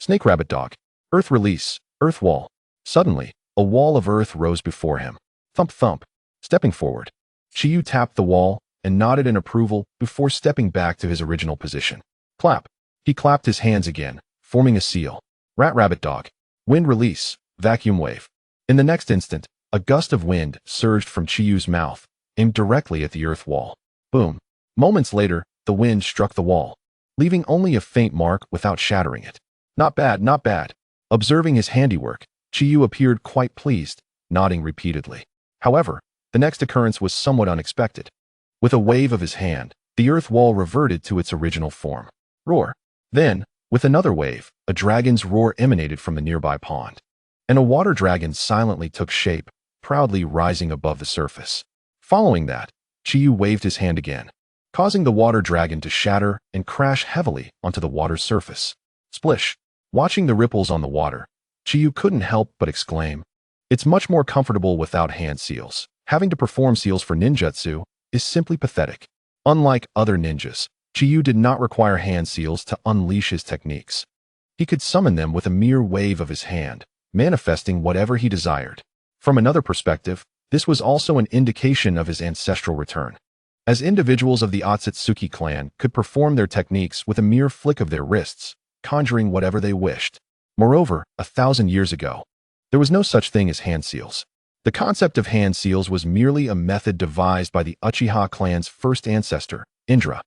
Snake rabbit dog, earth release, earth wall. Suddenly, a wall of earth rose before him. Thump thump. Stepping forward, Chiyu tapped the wall and nodded in approval before stepping back to his original position. Clap. He clapped his hands again, forming a seal. Rat rabbit dog, wind release, vacuum wave. In the next instant, a gust of wind surged from Chiyu's mouth, aimed directly at the earth wall. Boom. Moments later, the wind struck the wall, leaving only a faint mark without shattering it. Not bad, not bad. Observing his handiwork, Chiyu appeared quite pleased, nodding repeatedly. However, the next occurrence was somewhat unexpected. With a wave of his hand, the earth wall reverted to its original form. Roar. Then, with another wave, a dragon's roar emanated from the nearby pond, and a water dragon silently took shape, proudly rising above the surface. Following that, Chiyu waved his hand again, causing the water dragon to shatter and crash heavily onto the water's surface. Splish. Watching the ripples on the water, Chiyu couldn't help but exclaim, "It's much more comfortable without hand seals. Having to perform seals for ninjutsu is simply pathetic." Unlike other ninjas, Chiyu did not require hand seals to unleash his techniques. He could summon them with a mere wave of his hand, manifesting whatever he desired. From another perspective, this was also an indication of his ancestral return, as individuals of the Otsutsuki clan could perform their techniques with a mere flick of their wrists, conjuring whatever they wished. Moreover, 1,000 years ago, there was no such thing as hand seals. The concept of hand seals was merely a method devised by the Uchiha clan's first ancestor, Indra,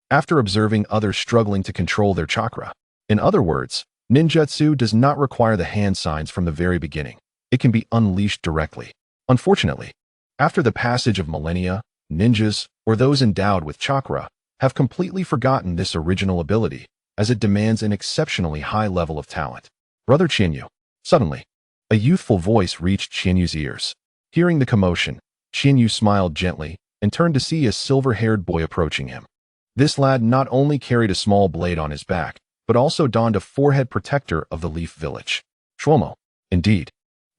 after observing others struggling to control their chakra. In other words, ninjutsu does not require the hand signs from the very beginning. It can be unleashed directly. Unfortunately, after the passage of millennia, ninjas, or those endowed with chakra, have completely forgotten this original ability, as it demands an exceptionally high level of talent. Brother Chinyu. Suddenly, a youthful voice reached Chinyu's ears. Hearing the commotion, Chinyu smiled gently and turned to see a silver-haired boy approaching him. This lad not only carried a small blade on his back, but also donned a forehead protector of the Leaf Village. Shwomo. Indeed,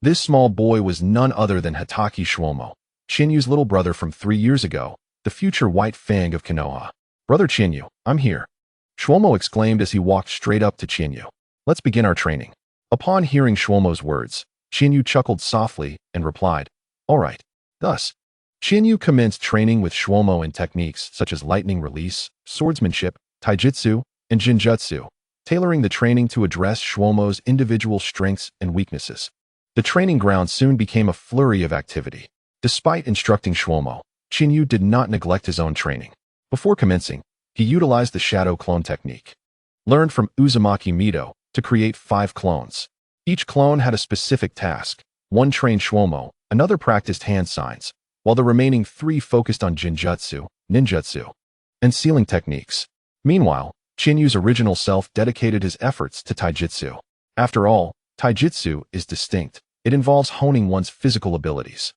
this small boy was none other than Hatake Shwomo, Chinyu's little brother from 3 years ago, the future White Fang of Konoha. Brother Chinyu, I'm here, Shwomo exclaimed as he walked straight up to Chinyu. Let's begin our training. Upon hearing Shwomo's words, Chinyu chuckled softly and replied, all right. Thus, Chinyu commenced training with Shwomo in techniques such as lightning release, swordsmanship, taijutsu, and jinjutsu, tailoring the training to address Shwomo's individual strengths and weaknesses. The training ground soon became a flurry of activity. Despite instructing Shwomo, Chinyu did not neglect his own training. Before commencing, he utilized the shadow clone technique, learned from Uzumaki Mido, to create 5 clones. Each clone had a specific task. One trained Shwomo, another practiced hand signs, while the remaining 3 focused on jinjutsu, ninjutsu, and sealing techniques. Meanwhile, Chinyu's original self dedicated his efforts to taijutsu. After all, taijutsu is distinct. It involves honing one's physical abilities.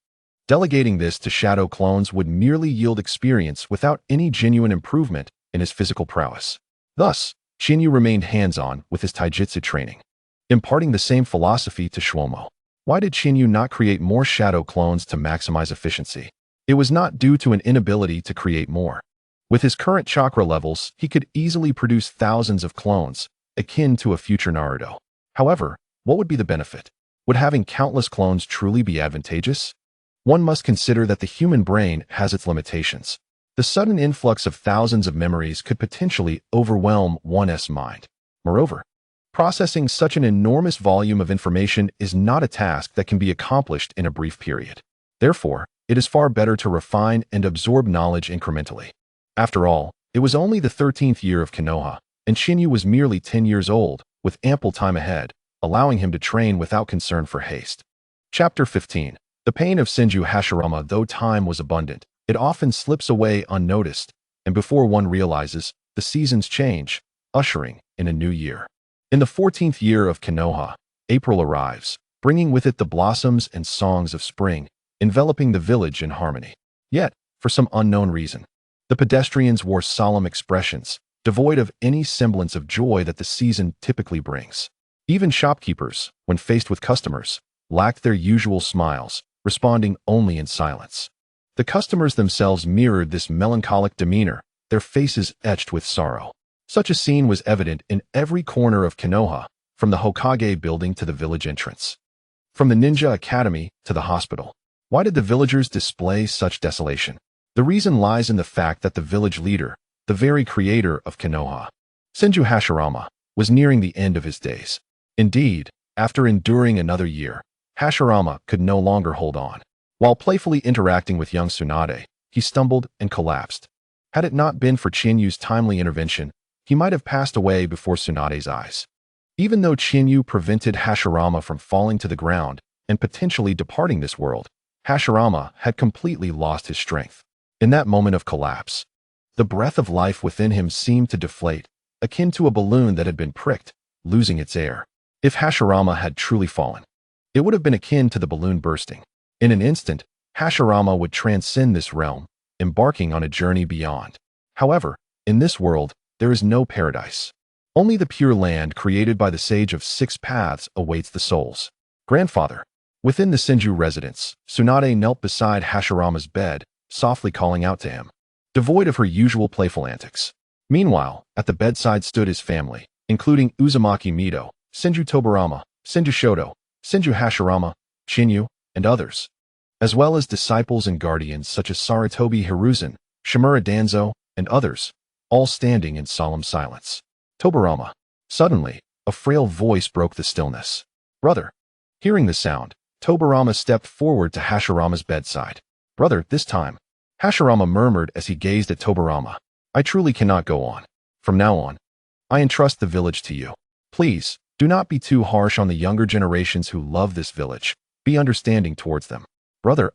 Delegating this to shadow clones would merely yield experience without any genuine improvement in his physical prowess. Thus, Chinyu remained hands-on with his taijutsu training, imparting the same philosophy to Shwomo. Why did Chinyu not create more shadow clones to maximize efficiency? It was not due to an inability to create more. With his current chakra levels, he could easily produce thousands of clones, akin to a future Naruto. However, what would be the benefit? Would having countless clones truly be advantageous? One must consider that the human brain has its limitations. The sudden influx of thousands of memories could potentially overwhelm one's mind. Moreover, processing such an enormous volume of information is not a task that can be accomplished in a brief period. Therefore, it is far better to refine and absorb knowledge incrementally. After all, it was only the 13th year of Konoha, and Shinyu was merely 10 years old, with ample time ahead, allowing him to train without concern for haste. Chapter 15. The pain of Senju Hashirama. Though time was abundant, it often slips away unnoticed, and before one realizes, the seasons change, ushering in a new year. In the 14th year of Konoha, April arrives, bringing with it the blossoms and songs of spring, enveloping the village in harmony. Yet, for some unknown reason, the pedestrians wore solemn expressions, devoid of any semblance of joy that the season typically brings. Even shopkeepers, when faced with customers, lacked their usual smiles, responding only in silence. The customers themselves mirrored this melancholic demeanor, their faces etched with sorrow. Such a scene was evident in every corner of Konoha, from the Hokage building to the village entrance, from the ninja academy to the hospital. Why did the villagers display such desolation? The reason lies in the fact that the village leader, the very creator of Konoha, Senju Hashirama, was nearing the end of his days. Indeed, after enduring another year, Hashirama could no longer hold on. While playfully interacting with young Tsunade, he stumbled and collapsed. Had it not been for Chinyu's timely intervention, he might have passed away before Tsunade's eyes. Even though Chinyu prevented Hashirama from falling to the ground and potentially departing this world, Hashirama had completely lost his strength. In that moment of collapse, the breath of life within him seemed to deflate, akin to a balloon that had been pricked, losing its air. If Hashirama had truly fallen, it would have been akin to the balloon bursting. In an instant, Hashirama would transcend this realm, embarking on a journey beyond. However, in this world, there is no paradise. Only the pure land created by the Sage of Six Paths awaits the souls. Grandfather. Within the Senju residence, Tsunade knelt beside Hashirama's bed, softly calling out to him, devoid of her usual playful antics. Meanwhile, at the bedside stood his family, including Uzumaki Mido, Senju Tobarama, Senju Shoto, Senju Hashirama, Chinyu, and others, as well as disciples and guardians such as Sarutobi Hiruzen, Shimura Danzo, and others, all standing in solemn silence. Tobarama. Suddenly, a frail voice broke the stillness. Brother. Hearing the sound, Tobarama stepped forward to Hashirama's bedside. Brother, this time, Hashirama murmured as he gazed at Tobarama. I truly cannot go on. From now on, I entrust the village to you. Please, do not be too harsh on the younger generations who love this village. Be understanding towards them. Brother,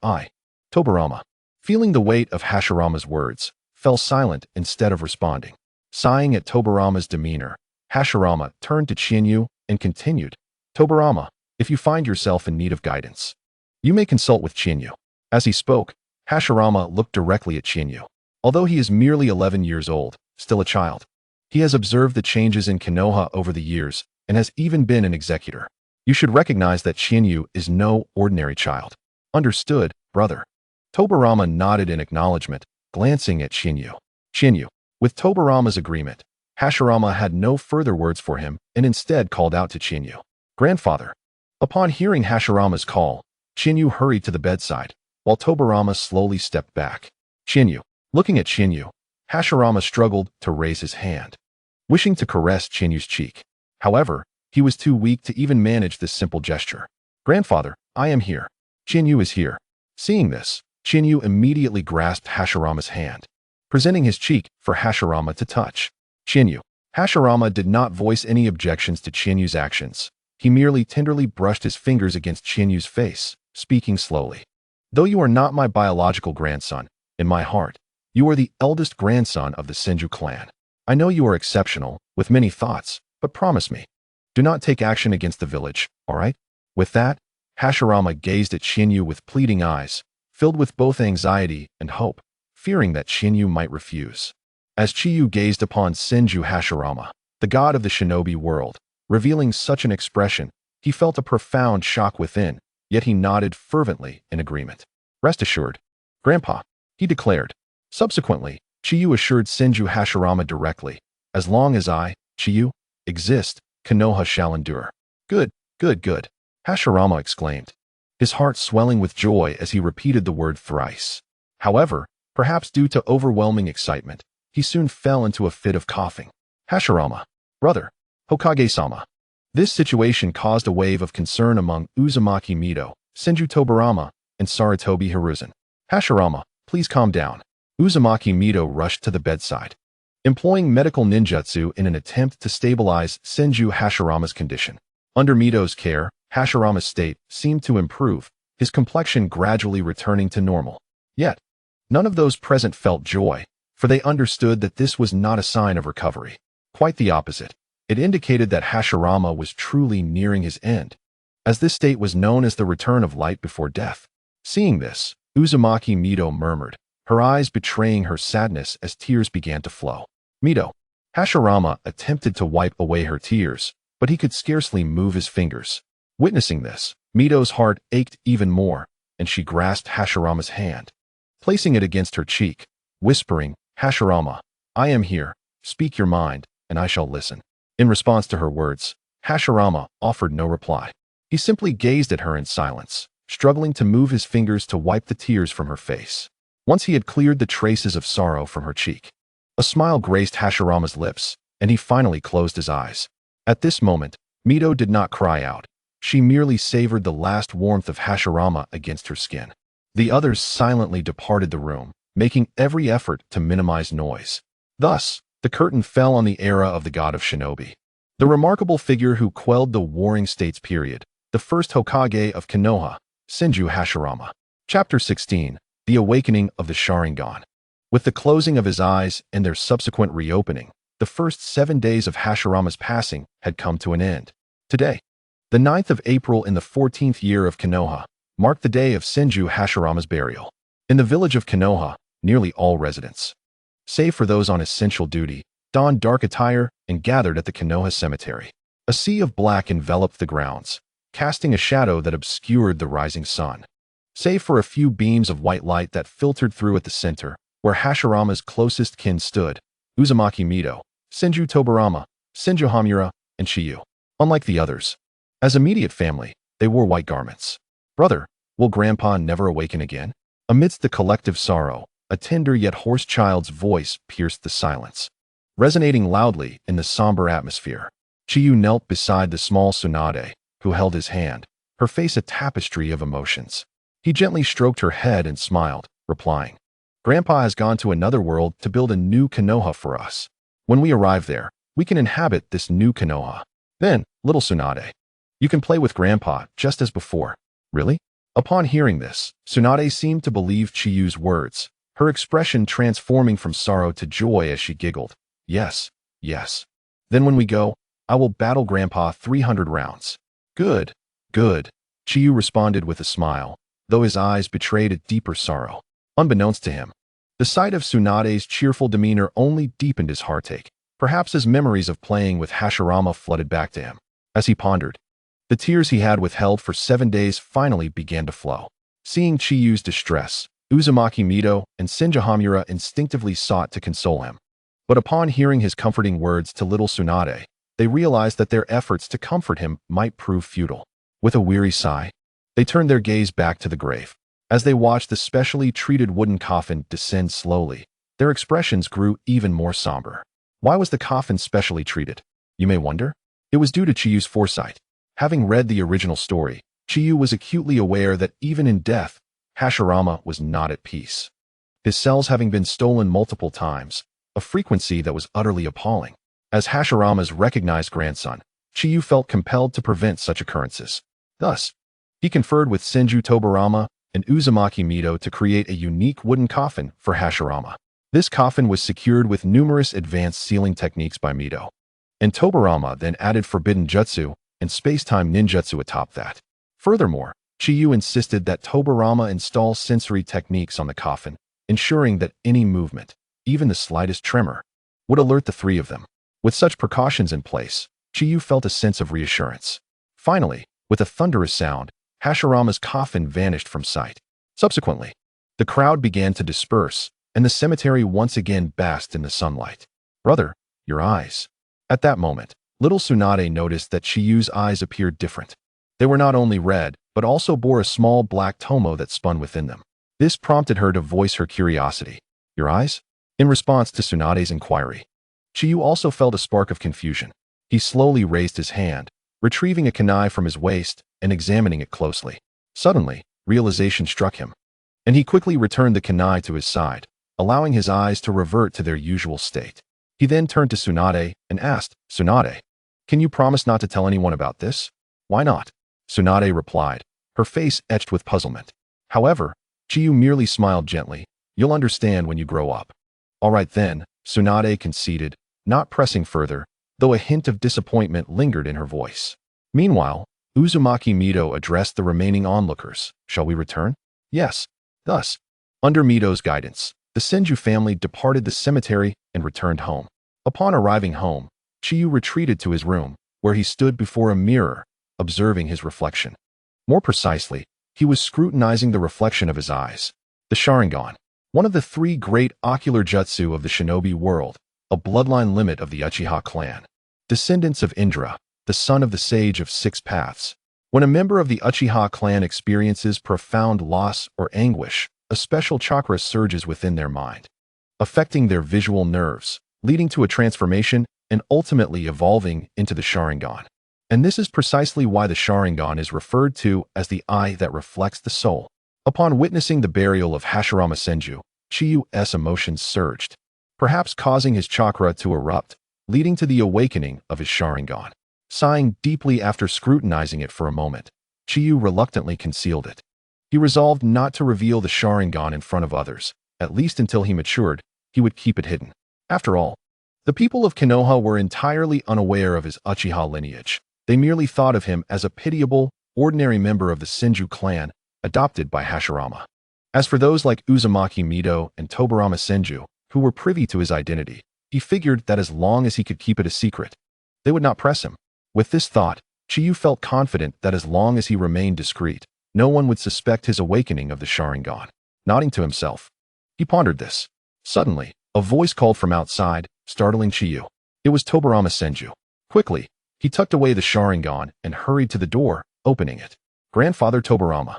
Tobarama, feeling the weight of Hashirama's words, fell silent instead of responding. Sighing at Tobarama's demeanor, Hashirama turned to Chinyu and continued, Tobarama, if you find yourself in need of guidance, you may consult with Chinyu. As he spoke, Hashirama looked directly at Chinyu. Although he is merely 11 years old, still a child, he has observed the changes in Konoha over the years and has even been an executor. You should recognize that Chinyu is no ordinary child. Understood, brother. Tobarama nodded in acknowledgement, glancing at Chinyu. Chinyu. With Tobarama's agreement, Hashirama had no further words for him and instead called out to Chinyu. Grandfather. Upon hearing Hashirama's call, Chinyu hurried to the bedside, while Tobarama slowly stepped back. Chinyu. Looking at Chinyu, Hashirama struggled to raise his hand, wishing to caress Chinyu's cheek. However, he was too weak to even manage this simple gesture. Grandfather, I am here. Chinyu is here. Seeing this, Chinyu immediately grasped Hashirama's hand, presenting his cheek for Hashirama to touch. Chinyu. Hashirama did not voice any objections to Chinyu's actions. He merely tenderly brushed his fingers against Chinyu's face, speaking slowly. Though you are not my biological grandson, in my heart, you are the eldest grandson of the Senju clan. I know you are exceptional, with many thoughts, but promise me, do not take action against the village, all right? With that, Hashirama gazed at Chinyu with pleading eyes, filled with both anxiety and hope, fearing that Chinyu might refuse. As Chinyu gazed upon Senju Hashirama, the god of the shinobi world, revealing such an expression, he felt a profound shock within, yet he nodded fervently in agreement. Rest assured, Grandpa, he declared. Subsequently, Chinyu assured Senju Hashirama directly, as long as I, Chinyu, exist, Konoha shall endure. Good, good, good, Hashirama exclaimed, his heart swelling with joy as he repeated the word thrice. However, perhaps due to overwhelming excitement, he soon fell into a fit of coughing. Hashirama, brother, Hokage-sama. This situation caused a wave of concern among Uzumaki Mido, Senju Tobirama, and Sarutobi Hiruzen. Hashirama, please calm down. Uzumaki Mido rushed to the bedside, employing medical ninjutsu in an attempt to stabilize Senju Hashirama's condition. Under Mido's care, Hashirama's state seemed to improve, his complexion gradually returning to normal. Yet, none of those present felt joy, for they understood that this was not a sign of recovery. Quite the opposite. It indicated that Hashirama was truly nearing his end, as this state was known as the return of light before death. Seeing this, Uzumaki Mido murmured, her eyes betraying her sadness as tears began to flow. Mido. Hashirama attempted to wipe away her tears, but he could scarcely move his fingers. Witnessing this, Mido's heart ached even more, and she grasped Hashirama's hand, placing it against her cheek, whispering, Hashirama, I am here, speak your mind, and I shall listen. In response to her words, Hashirama offered no reply. He simply gazed at her in silence, struggling to move his fingers to wipe the tears from her face. Once he had cleared the traces of sorrow from her cheek, a smile graced Hashirama's lips, and he finally closed his eyes. At this moment, Mido did not cry out. She merely savored the last warmth of Hashirama against her skin. The others silently departed the room, making every effort to minimize noise. Thus, the curtain fell on the era of the god of shinobi, the remarkable figure who quelled the Warring States period, the first Hokage of Konoha, Senju Hashirama. Chapter 16, The Awakening of the Sharingan. With the closing of his eyes and their subsequent reopening, the first 7 days of Hashirama's passing had come to an end. Today, the 9th of April in the 14th year of Konoha, marked the day of Senju Hashirama's burial. In the village of Konoha, nearly all residents, save for those on essential duty, donned dark attire and gathered at the Konoha cemetery. A sea of black enveloped the grounds, casting a shadow that obscured the rising sun. Save for a few beams of white light that filtered through at the center, where Hashirama's closest kin stood, Uzumaki Mido, Senju Tobirama, Senju Hamura, and Chiyu. Unlike the others, as immediate family, they wore white garments. Brother, will Grandpa never awaken again? Amidst the collective sorrow, a tender yet hoarse child's voice pierced the silence, resonating loudly in the somber atmosphere. Chiyu knelt beside the small Tsunade, who held his hand, her face a tapestry of emotions. He gently stroked her head and smiled, replying, Grandpa has gone to another world to build a new Konoha for us. When we arrive there, we can inhabit this new Konoha. Then, little Tsunade, you can play with Grandpa just as before. Really? Upon hearing this, Tsunade seemed to believe Chiyu's words, her expression transforming from sorrow to joy as she giggled. Yes, yes. Then when we go, I will battle Grandpa 300 rounds. Good, good, Chiyu responded with a smile, though his eyes betrayed a deeper sorrow. Unbeknownst to him, the sight of Tsunade's cheerful demeanor only deepened his heartache, perhaps as memories of playing with Hashirama flooded back to him. As he pondered, the tears he had withheld for 7 days finally began to flow. Seeing Chiyu's distress, Uzumaki Mido and Senju Hamura instinctively sought to console him. But upon hearing his comforting words to little Tsunade, they realized that their efforts to comfort him might prove futile. With a weary sigh, they turned their gaze back to the grave. As they watched the specially treated wooden coffin descend slowly, their expressions grew even more somber. Why was the coffin specially treated? You may wonder. It was due to Chiyu's foresight. Having read the original story, Chiyu was acutely aware that even in death, Hashirama was not at peace. His cells having been stolen multiple times, a frequency that was utterly appalling. As Hashirama's recognized grandson, Chiyu felt compelled to prevent such occurrences. Thus, he conferred with Senju Tobirama and Uzumaki Mido to create a unique wooden coffin for Hashirama. This coffin was secured with numerous advanced sealing techniques by Mido, and Tobirama then added forbidden jutsu and space-time ninjutsu atop that. Furthermore, Chiyu insisted that Tobirama install sensory techniques on the coffin, ensuring that any movement, even the slightest tremor, would alert the three of them. With such precautions in place, Chiyu felt a sense of reassurance. Finally, with a thunderous sound, Hashirama's coffin vanished from sight. Subsequently, the crowd began to disperse, and the cemetery once again basked in the sunlight. Brother, your eyes. At that moment, Little Tsunade noticed that Chiyu's eyes appeared different. They were not only red, but also bore a small black tomo that spun within them. This prompted her to voice her curiosity. "Your eyes?" In response to Tsunade's inquiry. Chiyu also felt a spark of confusion. He slowly raised his hand, retrieving a kunai from his waist and examining it closely. Suddenly, realization struck him, and he quickly returned the kunai to his side, allowing his eyes to revert to their usual state. He then turned to Tsunade and asked, "Tsunade, can you promise not to tell anyone about this?" "Why not?" Tsunade replied, her face etched with puzzlement. However, Chiyu merely smiled gently. "You'll understand when you grow up." "All right then," Tsunade conceded, not pressing further, though a hint of disappointment lingered in her voice. Meanwhile, Uzumaki Mido addressed the remaining onlookers. "Shall we return?" "Yes." Thus, under Mido's guidance, the Senju family departed the cemetery and returned home. Upon arriving home, Chiyu retreated to his room, where he stood before a mirror, observing his reflection. More precisely, he was scrutinizing the reflection of his eyes. The Sharingan, one of the three great ocular jutsu of the shinobi world, a bloodline limit of the Uchiha clan. Descendants of Indra, the son of the Sage of Six Paths. When a member of the Uchiha clan experiences profound loss or anguish, a special chakra surges within their mind, affecting their visual nerves, leading to a transformation and ultimately evolving into the Sharingan. And this is precisely why the Sharingan is referred to as the eye that reflects the soul. Upon witnessing the burial of Hashirama Senju, Chiyu's emotions surged, perhaps causing his chakra to erupt, leading to the awakening of his Sharingan. Sighing deeply after scrutinizing it for a moment, Chiyu reluctantly concealed it. He resolved not to reveal the Sharingan in front of others, at least until he matured. He would keep it hidden. After all, the people of Konoha were entirely unaware of his Uchiha lineage. They merely thought of him as a pitiable, ordinary member of the Senju clan, adopted by Hashirama. As for those like Uzumaki Mido and Tobarama Senju, who were privy to his identity, he figured that as long as he could keep it a secret, they would not press him. With this thought, Chiyu felt confident that as long as he remained discreet, no one would suspect his awakening of the Sharingan. Nodding to himself, he pondered this. Suddenly, a voice called from outside, startling Chiyu. It was Tobarama Senju. Quickly, he tucked away the Sharingan and hurried to the door, opening it. "Grandfather Tobarama."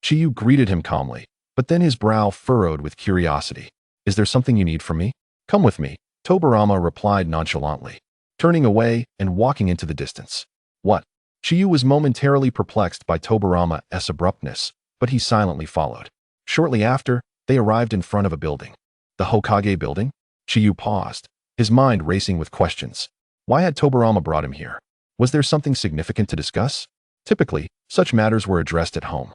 Chiyu greeted him calmly, but then his brow furrowed with curiosity. "Is there something you need from me?" "Come with me," Tobarama replied nonchalantly, turning away and walking into the distance. "What?" Chiyu was momentarily perplexed by Tobarama's abruptness, but he silently followed. Shortly after, they arrived in front of a building. The Hokage building? Chiyu paused, his mind racing with questions. Why had Tobarama brought him here? Was there something significant to discuss? Typically, such matters were addressed at home.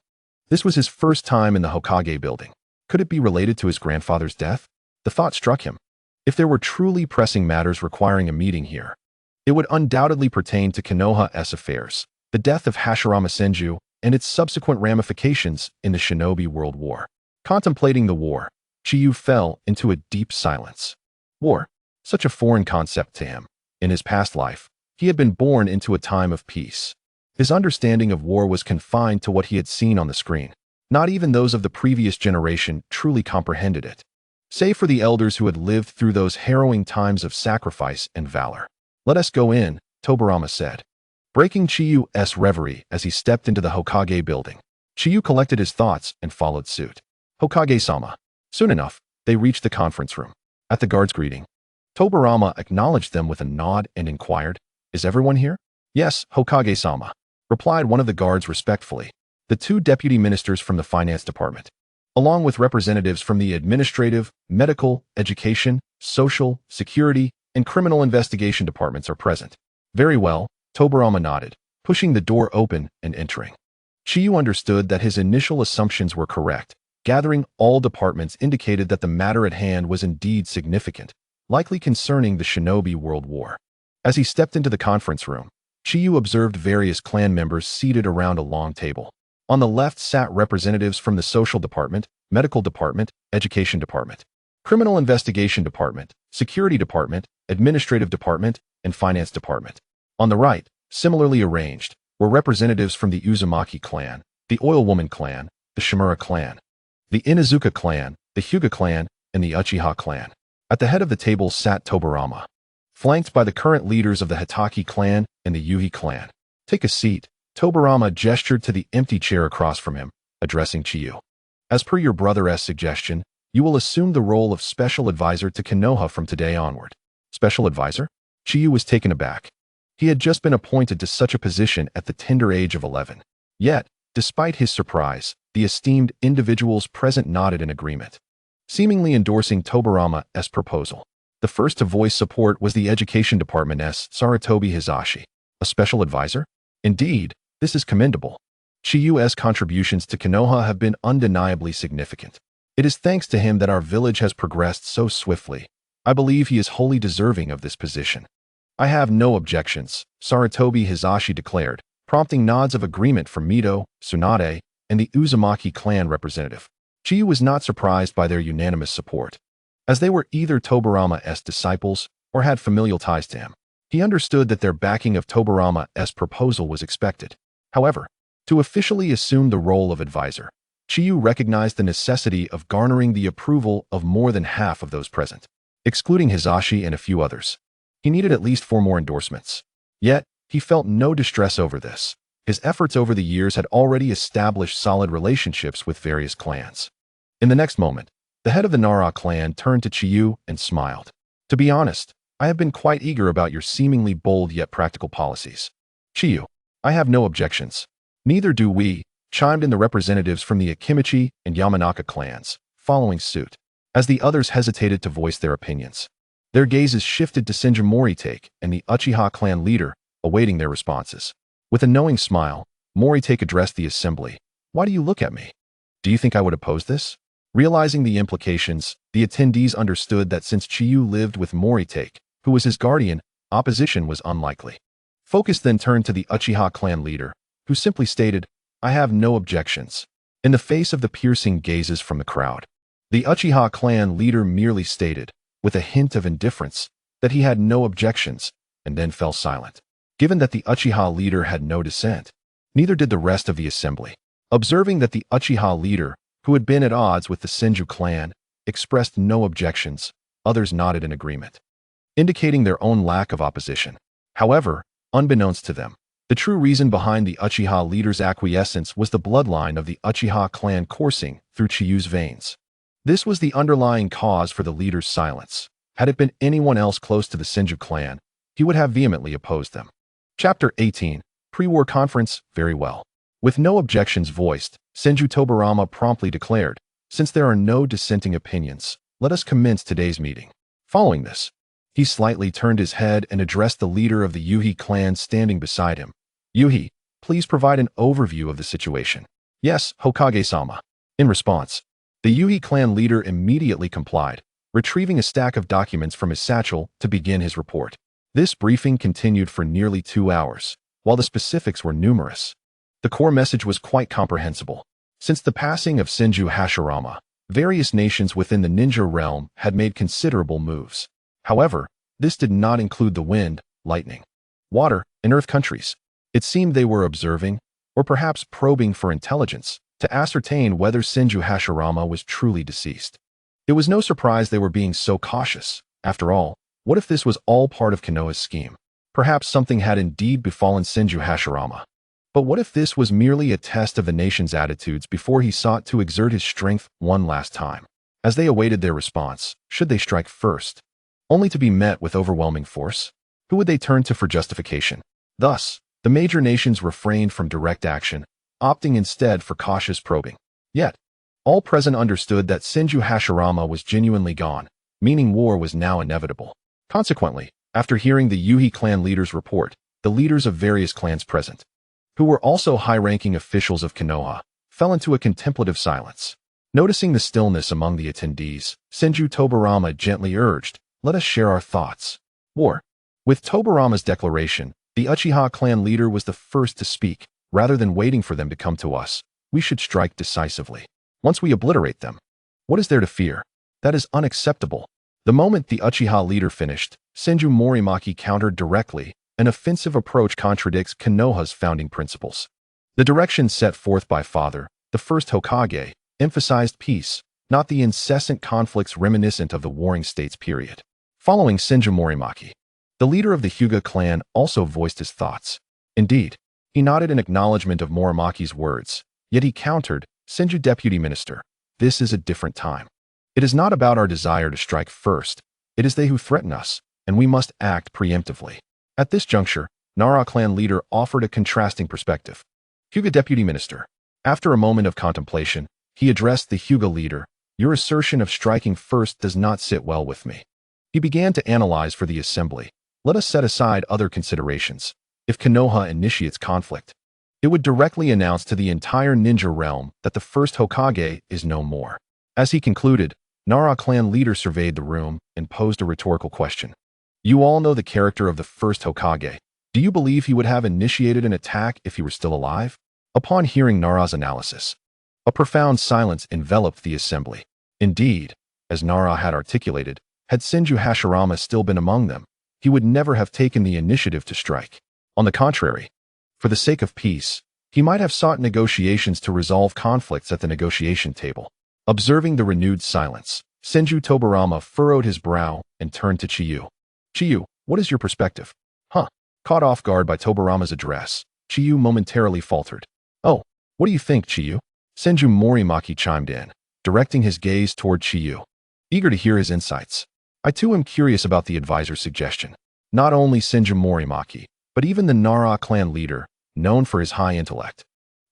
This was his first time in the Hokage building. Could it be related to his grandfather's death? The thought struck him. If there were truly pressing matters requiring a meeting here, it would undoubtedly pertain to Konoha's affairs, the death of Hashirama Senju, and its subsequent ramifications in the Shinobi World War. Contemplating the war, Chiyu fell into a deep silence. War, such a foreign concept to him. In his past life, he had been born into a time of peace. His understanding of war was confined to what he had seen on the screen. Not even those of the previous generation truly comprehended it, save for the elders who had lived through those harrowing times of sacrifice and valor. "Let us go in," Tobarama said, breaking Chiyu's reverie as he stepped into the Hokage building. Chiyu collected his thoughts and followed suit. "Hokage-sama." Soon enough, they reached the conference room. At the guard's greeting, Tobarama acknowledged them with a nod and inquired, "Is everyone here?" "Yes, Hokage-sama," replied one of the guards respectfully. The two deputy ministers from the finance department, along with representatives from the administrative, medical, education, social, security, and criminal investigation departments are present. "Very well," Tobarama nodded, pushing the door open and entering. Chiyu understood that his initial assumptions were correct. Gathering all departments indicated that the matter at hand was indeed significant, likely concerning the Shinobi World War. As he stepped into the conference room, Chiyu observed various clan members seated around a long table. On the left sat representatives from the social department, medical department, education department, criminal investigation department, security department, administrative department, and finance department. On the right, similarly arranged, were representatives from the Uzumaki clan, the Oil Woman clan, the Shimura clan, the Inuzuka clan, the Hyuga clan, and the Uchiha clan. At the head of the table sat Tobarama. flanked by the current leaders of the Hitachi clan and the Yuhi clan. Take a seat. Tobarama gestured to the empty chair across from him, addressing Chiyu. As per your brother's suggestion, you will assume the role of special advisor to Konoha from today onward. Special advisor? Chiyu was taken aback. He had just been appointed to such a position at the tender age of 11. Yet, despite his surprise, the esteemed individuals present nodded in agreement, seemingly endorsing Tobarama's proposal. The first to voice support was the Education Department's Saratobi Hisashi. A special advisor? Indeed, this is commendable. Chiyu's contributions to Konoha have been undeniably significant. It is thanks to him that our village has progressed so swiftly. I believe he is wholly deserving of this position. I have no objections, Saratobi Hisashi declared, prompting nods of agreement from Mito, Tsunade, and the Uzumaki clan representative. Chiyu was not surprised by their unanimous support, as they were either Tobarama's disciples or had familial ties to him. He understood that their backing of Tobarama's proposal was expected. However, to officially assume the role of advisor, Chiyu recognized the necessity of garnering the approval of more than half of those present, excluding Hisashi and a few others. He needed at least 4 more endorsements. Yet, he felt no distress over this. His efforts over the years had already established solid relationships with various clans. In the next moment, the head of the Nara clan turned to Chiyu and smiled. To be honest, I have been quite eager about your seemingly bold yet practical policies. Chiyu, I have no objections. Neither do we, chimed in the representatives from the Akimichi and Yamanaka clans, following suit. As the others hesitated to voice their opinions, their gazes shifted to Senju Moritake and the Uchiha clan leader, awaiting their responses. With a knowing smile, Moritake addressed the assembly. Why do you look at me? Do you think I would oppose this? Realizing the implications, the attendees understood that since Chiyu lived with Moritake, who was his guardian, opposition was unlikely. Focus then turned to the Uchiha clan leader, who simply stated, I have no objections. In the face of the piercing gazes from the crowd, the Uchiha clan leader merely stated, with a hint of indifference, that he had no objections, and then fell silent. Given that the Uchiha leader had no dissent, neither did the rest of the assembly. Observing that the Uchiha leader, who had been at odds with the Senju clan, expressed no objections, others nodded in agreement, indicating their own lack of opposition. However, unbeknownst to them, the true reason behind the Uchiha leader's acquiescence was the bloodline of the Uchiha clan coursing through Chiyu's veins. This was the underlying cause for the leader's silence. Had it been anyone else close to the Senju clan, he would have vehemently opposed them. Chapter 18, Pre-War Conference, very well. With no objections voiced, Senju Tobarama promptly declared, since there are no dissenting opinions, let us commence today's meeting. Following this, he slightly turned his head and addressed the leader of the Yuhi clan standing beside him. Yuhi, please provide an overview of the situation. Yes, Hokage-sama. In response, the Yuhi clan leader immediately complied, retrieving a stack of documents from his satchel to begin his report. This briefing continued for nearly 2 hours, while the specifics were numerous. The core message was quite comprehensible. Since the passing of Senju Hashirama, various nations within the ninja realm had made considerable moves. However, this did not include the wind, lightning, water, and earth countries. It seemed they were observing, or perhaps probing for intelligence, to ascertain whether Senju Hashirama was truly deceased. It was no surprise they were being so cautious. After all, what if this was all part of Konoha's scheme? Perhaps something had indeed befallen Senju Hashirama. But what if this was merely a test of the nation's attitudes before he sought to exert his strength one last time? As they awaited their response, should they strike first, only to be met with overwhelming force? Who would they turn to for justification? Thus, the major nations refrained from direct action, opting instead for cautious probing. Yet, all present understood that Senju Hashirama was genuinely gone, meaning war was now inevitable. Consequently, after hearing the Yuhi clan leader's report, the leaders of various clans present, who were also high-ranking officials of Konoha, fell into a contemplative silence. Noticing the stillness among the attendees, Senju Tobarama gently urged, let us share our thoughts. War. With Tobarama's declaration, the Uchiha clan leader was the first to speak. Rather than waiting for them to come to us, we should strike decisively. Once we obliterate them, what is there to fear? That is unacceptable. The moment the Uchiha leader finished, Senju Morimaki countered directly, an offensive approach contradicts Konoha's founding principles. The direction set forth by Father, the first Hokage, emphasized peace, not the incessant conflicts reminiscent of the Warring States period. Following Senju Morimaki, The leader of the Hyuga clan also voiced his thoughts. Indeed, he nodded in acknowledgement of Muramaki's words, yet he countered, Senju Deputy Minister, this is a different time. It is not about our desire to strike first. It is they who threaten us, and we must act preemptively. At this juncture, Nara clan leader offered a contrasting perspective. Hyuga Deputy Minister. After a moment of contemplation, he addressed the Hyuga leader, your assertion of striking first does not sit well with me. He began to analyze for the assembly. Let us set aside other considerations. If Konoha initiates conflict, it would directly announce to the entire ninja realm that the first Hokage is no more. As he concluded, Nara clan leader surveyed the room and posed a rhetorical question. You all know the character of the first Hokage. Do you believe he would have initiated an attack if he were still alive? Upon hearing Nara's analysis, a profound silence enveloped the assembly. Indeed, as Nara had articulated, had Senju Hashirama still been among them, he would never have taken the initiative to strike. On the contrary, for the sake of peace, he might have sought negotiations to resolve conflicts at the negotiation table. Observing the renewed silence, Senju Tobarama furrowed his brow and turned to Chiyu. Chiyu, what is your perspective? Caught off guard by Tobarama's address, Chiyu momentarily faltered. Oh, what do you think, Chiyu? Senju Morimaki chimed in, directing his gaze toward Chiyu. Eager to hear his insights, I too am curious about the advisor's suggestion. Not only Senju Morimaki, but even the Nara clan leader, known for his high intellect,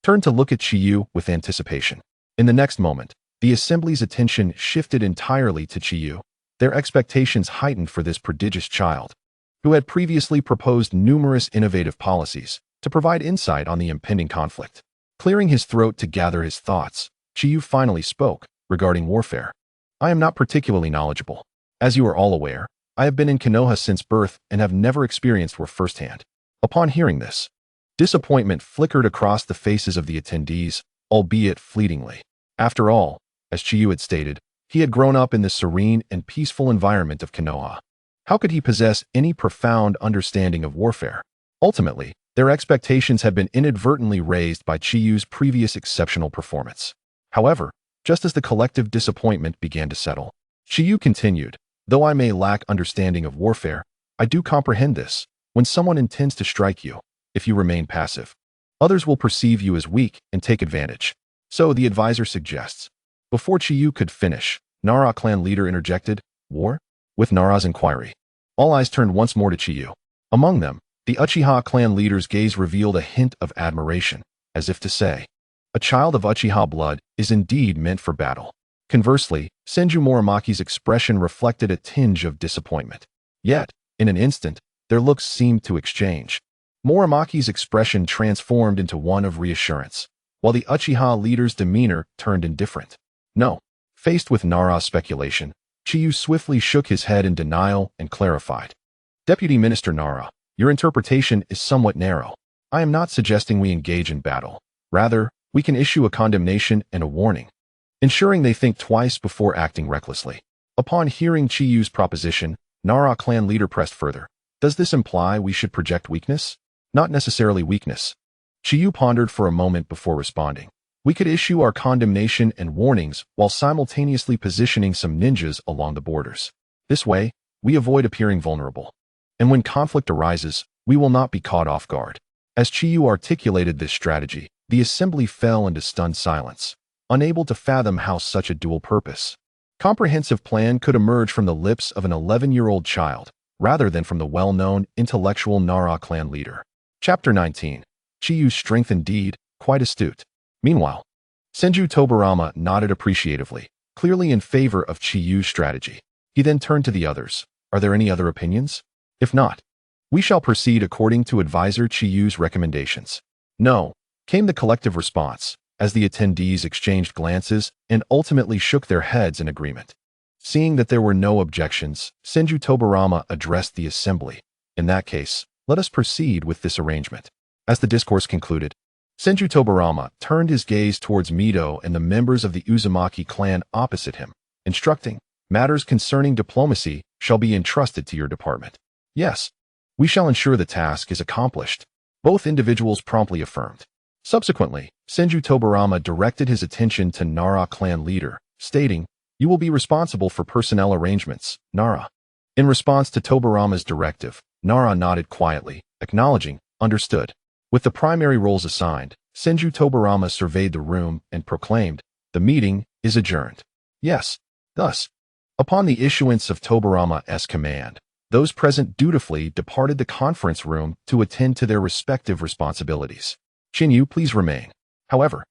turned to look at Chiyu with anticipation. In the next moment, the assembly's attention shifted entirely to Chiyu, their expectations heightened for this prodigious child, who had previously proposed numerous innovative policies to provide insight on the impending conflict. Clearing his throat to gather his thoughts, Chiyu finally spoke regarding warfare. I am not particularly knowledgeable. As you are all aware, I have been in Konoha since birth and have never experienced war firsthand. Upon hearing this, disappointment flickered across the faces of the attendees, albeit fleetingly. After all, as Chiyu had stated, he had grown up in the serene and peaceful environment of Konoha. How could he possess any profound understanding of warfare? Ultimately, their expectations had been inadvertently raised by Chiyu's previous exceptional performance. However, just as the collective disappointment began to settle, Chiyu continued, though I may lack understanding of warfare, I do comprehend this. When someone intends to strike you, if you remain passive, others will perceive you as weak and take advantage. So the advisor suggests. Before Chiyu could finish, Nara clan leader interjected, war? With Nara's inquiry, all eyes turned once more to Chiyu. Among them, the Uchiha clan leader's gaze revealed a hint of admiration, as if to say, a child of Uchiha blood is indeed meant for battle. Conversely, Senju Muramaki's expression reflected a tinge of disappointment. Yet, in an instant, their looks seemed to exchange. Muramaki's expression transformed into one of reassurance, while the Uchiha leader's demeanor turned indifferent. No. Faced with Nara's speculation, Chiyu swiftly shook his head in denial and clarified. Deputy Minister Nara, your interpretation is somewhat narrow. I am not suggesting we engage in battle. Rather, we can issue a condemnation and a warning, ensuring they think twice before acting recklessly. Upon hearing Chiyu's proposition, Nara clan leader pressed further. Does this imply we should project weakness? Not necessarily weakness. Chiyu pondered for a moment before responding. We could issue our condemnation and warnings while simultaneously positioning some ninjas along the borders. This way, we avoid appearing vulnerable. And when conflict arises, we will not be caught off guard. As Chiyu articulated this strategy, the assembly fell into stunned silence, unable to fathom how such a dual purpose, comprehensive plan could emerge from the lips of an 11-year-old child, rather than from the well-known intellectual Nara clan leader. Chapter 19. Chiyu's strength indeed, quite astute. Meanwhile, Senju Tobarama nodded appreciatively, clearly in favor of Chiyu's strategy. He then turned to the others. Are there any other opinions? If not, we shall proceed according to Advisor Chiyu's recommendations. No, came the collective response, as the attendees exchanged glances and ultimately shook their heads in agreement. Seeing that there were no objections, Senju Tobarama addressed the assembly. In that case, let us proceed with this arrangement. As the discourse concluded, Senju Tobarama turned his gaze towards Mido and the members of the Uzumaki clan opposite him, instructing, matters concerning diplomacy shall be entrusted to your department. Yes, we shall ensure the task is accomplished. Both individuals promptly affirmed. Subsequently, Senju Tobarama directed his attention to Nara clan leader, stating, you will be responsible for personnel arrangements, Nara. In response to Tobarama's directive, Nara nodded quietly, acknowledging, understood. With the primary roles assigned, Senju Tobarama surveyed the room and proclaimed, "The meeting is adjourned." Yes. Thus, upon the issuance of Tobarama's command, those present dutifully departed the conference room to attend to their respective responsibilities. "Chinyu, please remain." However,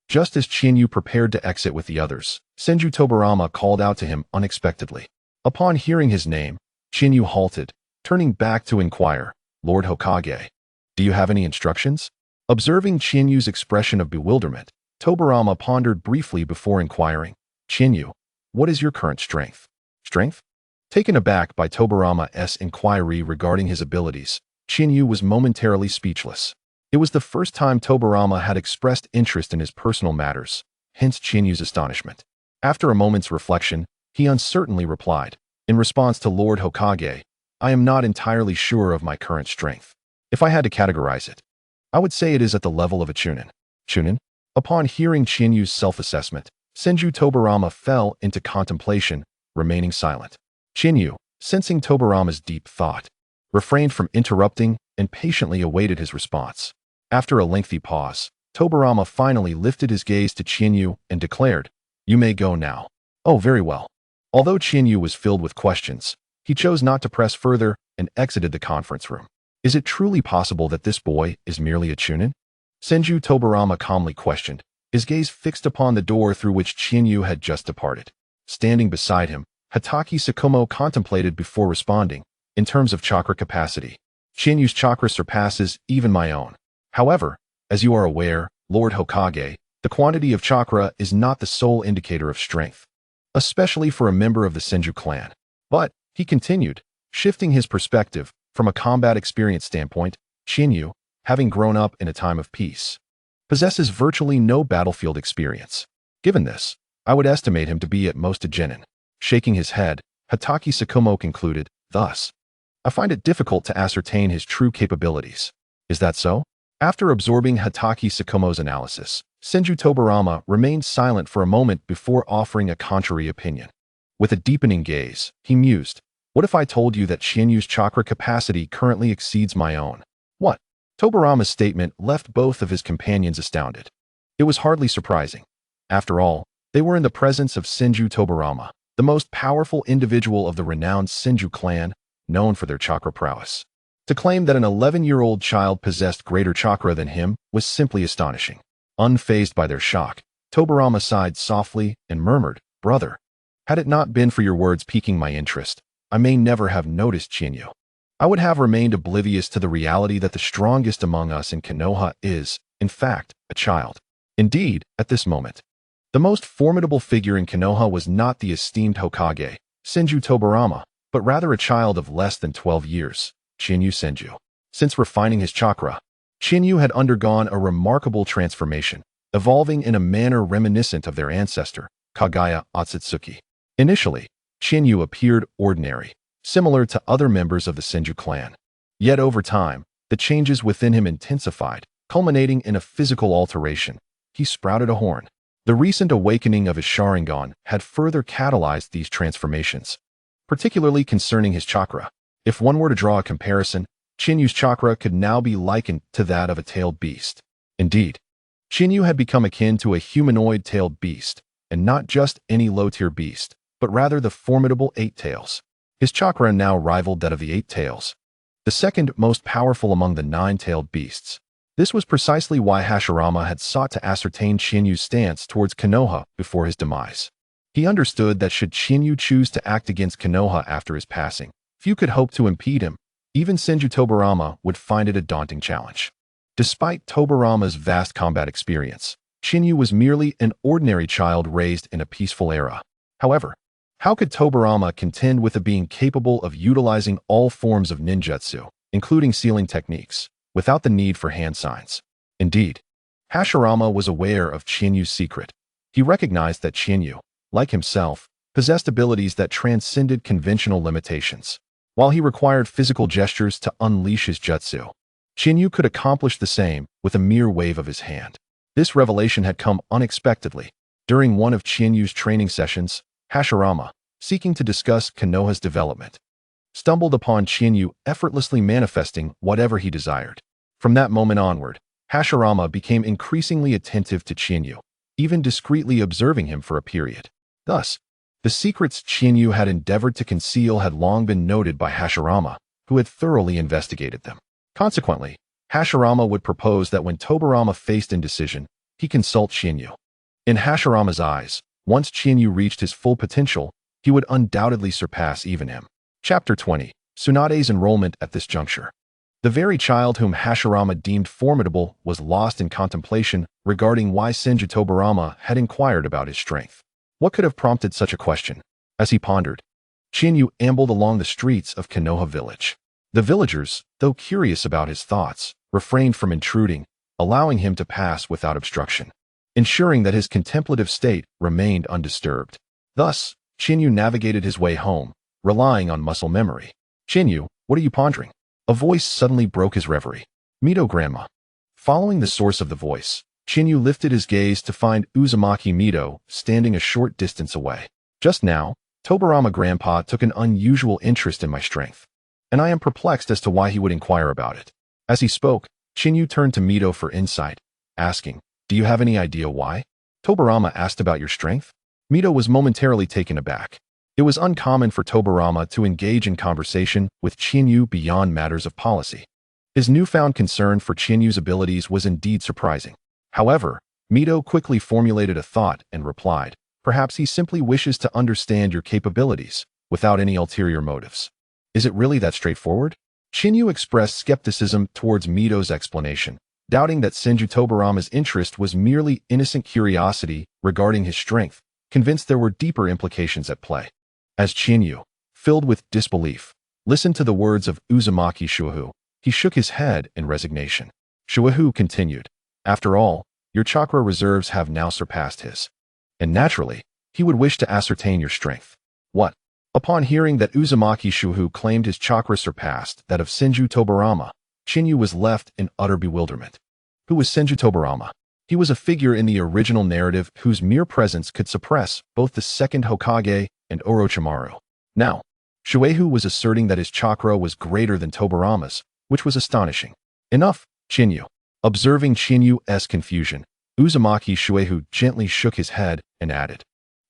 just as Chinyu prepared to exit with the others, Senju Tobarama called out to him unexpectedly. Upon hearing his name, Chinyu halted, turning back to inquire, "Lord Hokage, do you have any instructions?" Observing Chinyu's expression of bewilderment, Tobarama pondered briefly before inquiring, "Chinyu, what is your current strength?" Strength? Taken aback by Tobarama's inquiry regarding his abilities, Chinyu was momentarily speechless. It was the first time Tobarama had expressed interest in his personal matters, hence Chinyu's astonishment. After a moment's reflection, he uncertainly replied, "In response to Lord Hokage, I am not entirely sure of my current strength. If I had to categorize it, I would say it is at the level of a chunin." Chunin? Upon hearing Chinyu's self-assessment, Senju Tobarama fell into contemplation, remaining silent. Chinyu, sensing Tobarama's deep thought, refrained from interrupting and patiently awaited his response. After a lengthy pause, Tobarama finally lifted his gaze to Chinyu and declared, "You may go now." "Oh, very well." Although Chinyu was filled with questions, he chose not to press further and exited the conference room. "Is it truly possible that this boy is merely a chunin?" Senju Tobarama calmly questioned, his gaze fixed upon the door through which Chinyu had just departed. Standing beside him, Hatake Sakumo contemplated before responding, "In terms of chakra capacity, Chinyu's chakra surpasses even my own. However, as you are aware, Lord Hokage, the quantity of chakra is not the sole indicator of strength, especially for a member of the Senju clan. But," he continued, shifting his perspective, "from a combat experience standpoint, Chinyu, having grown up in a time of peace, possesses virtually no battlefield experience. Given this, I would estimate him to be at most a genin." Shaking his head, Hatake Sakumo concluded, "Thus, I find it difficult to ascertain his true capabilities." "Is that so?" After absorbing Hatake Sakumo's analysis, Senju Tobarama remained silent for a moment before offering a contrary opinion. With a deepening gaze, he mused, "What if I told you that Chinyu's chakra capacity currently exceeds my own?" "What?" Tobarama's statement left both of his companions astounded. It was hardly surprising. After all, they were in the presence of Senju Tobarama, the most powerful individual of the renowned Senju clan, known for their chakra prowess. To claim that an 11-year-old child possessed greater chakra than him was simply astonishing. Unfazed by their shock, Tobarama sighed softly and murmured, "Brother, had it not been for your words piquing my interest, I may never have noticed Chinyu. I would have remained oblivious to the reality that the strongest among us in Konoha is, in fact, a child." Indeed, at this moment, the most formidable figure in Konoha was not the esteemed Hokage, Senju Tobarama, but rather a child of less than 12 years, Chinyu Senju. Since refining his chakra, Chinyu had undergone a remarkable transformation, evolving in a manner reminiscent of their ancestor, Kagaya Otsutsuki. Initially, Chinyu appeared ordinary, similar to other members of the Senju clan. Yet over time, the changes within him intensified, culminating in a physical alteration. He sprouted a horn. The recent awakening of his Sharingan had further catalyzed these transformations, particularly concerning his chakra. If one were to draw a comparison, Chinyu's chakra could now be likened to that of a tailed beast. Indeed, Chinyu had become akin to a humanoid tailed beast, and not just any low-tier beast, but rather the formidable Eight Tails. His chakra now rivaled that of the Eight Tails, the second most powerful among the nine-tailed beasts. This was precisely why Hashirama had sought to ascertain Chinyu's stance towards Konoha before his demise. He understood that should Chinyu choose to act against Konoha after his passing, few could hope to impede him. Even Senju Tobarama would find it a daunting challenge. Despite Tobarama's vast combat experience, Chinyu was merely an ordinary child raised in a peaceful era. However, how could Tobarama contend with a being capable of utilizing all forms of ninjutsu, including sealing techniques, without the need for hand signs? Indeed, Hashirama was aware of Chinyu's secret. He recognized that Chinyu, like himself, possessed abilities that transcended conventional limitations. While he required physical gestures to unleash his jutsu, Chinyu could accomplish the same with a mere wave of his hand. This revelation had come unexpectedly. During one of Chinyu's training sessions, Hashirama, seeking to discuss Konoha's development, stumbled upon Chinyu effortlessly manifesting whatever he desired. From that moment onward, Hashirama became increasingly attentive to Chinyu, even discreetly observing him for a period. Thus, the secrets Chinyu had endeavored to conceal had long been noted by Hashirama, who had thoroughly investigated them. Consequently, Hashirama would propose that when Tobirama faced indecision, he consult Chinyu. In Hashirama's eyes, once Chinyu reached his full potential, he would undoubtedly surpass even him. Chapter 20. Tsunade's enrollment at this juncture. The very child whom Hashirama deemed formidable was lost in contemplation regarding why Senju Tobirama had inquired about his strength. What could have prompted such a question? As he pondered, Chinyu ambled along the streets of Konoha village. The villagers, though curious about his thoughts, refrained from intruding, allowing him to pass without obstruction, ensuring that his contemplative state remained undisturbed. Thus, Chinyu navigated his way home, relying on muscle memory. "Chinyu, what are you pondering?" A voice suddenly broke his reverie. "Mito Grandma." Following the source of the voice, Chinyu lifted his gaze to find Uzumaki Mito standing a short distance away. "Just now, Tobirama Grandpa took an unusual interest in my strength, and I am perplexed as to why he would inquire about it." As he spoke, Chinyu turned to Mito for insight, asking, "Do you have any idea why Tobirama asked about your strength?" Mito was momentarily taken aback. It was uncommon for Tobirama to engage in conversation with Chinyu beyond matters of policy. His newfound concern for Chinyu's abilities was indeed surprising. However, Mito quickly formulated a thought and replied, "Perhaps he simply wishes to understand your capabilities, without any ulterior motives." "Is it really that straightforward?" Chinyu expressed skepticism towards Mito's explanation, doubting that Senju Tobirama's interest was merely innocent curiosity regarding his strength, convinced there were deeper implications at play. As Chinyu, filled with disbelief, listened to the words of Uzumaki Shuehu, he shook his head in resignation. Shuehu continued, "After all, your chakra reserves have now surpassed his. And naturally, he would wish to ascertain your strength." "What?" Upon hearing that Uzumaki Shuehu claimed his chakra surpassed that of Senju Tobirama, Chinyu was left in utter bewilderment. Who was Senju Tobirama? He was a figure in the original narrative whose mere presence could suppress both the second Hokage and Orochimaru. Now, Shuehu was asserting that his chakra was greater than Tobirama's, which was astonishing. "Enough, Chinyu." Observing Chinyu's confusion, Uzumaki Shuehu gently shook his head and added,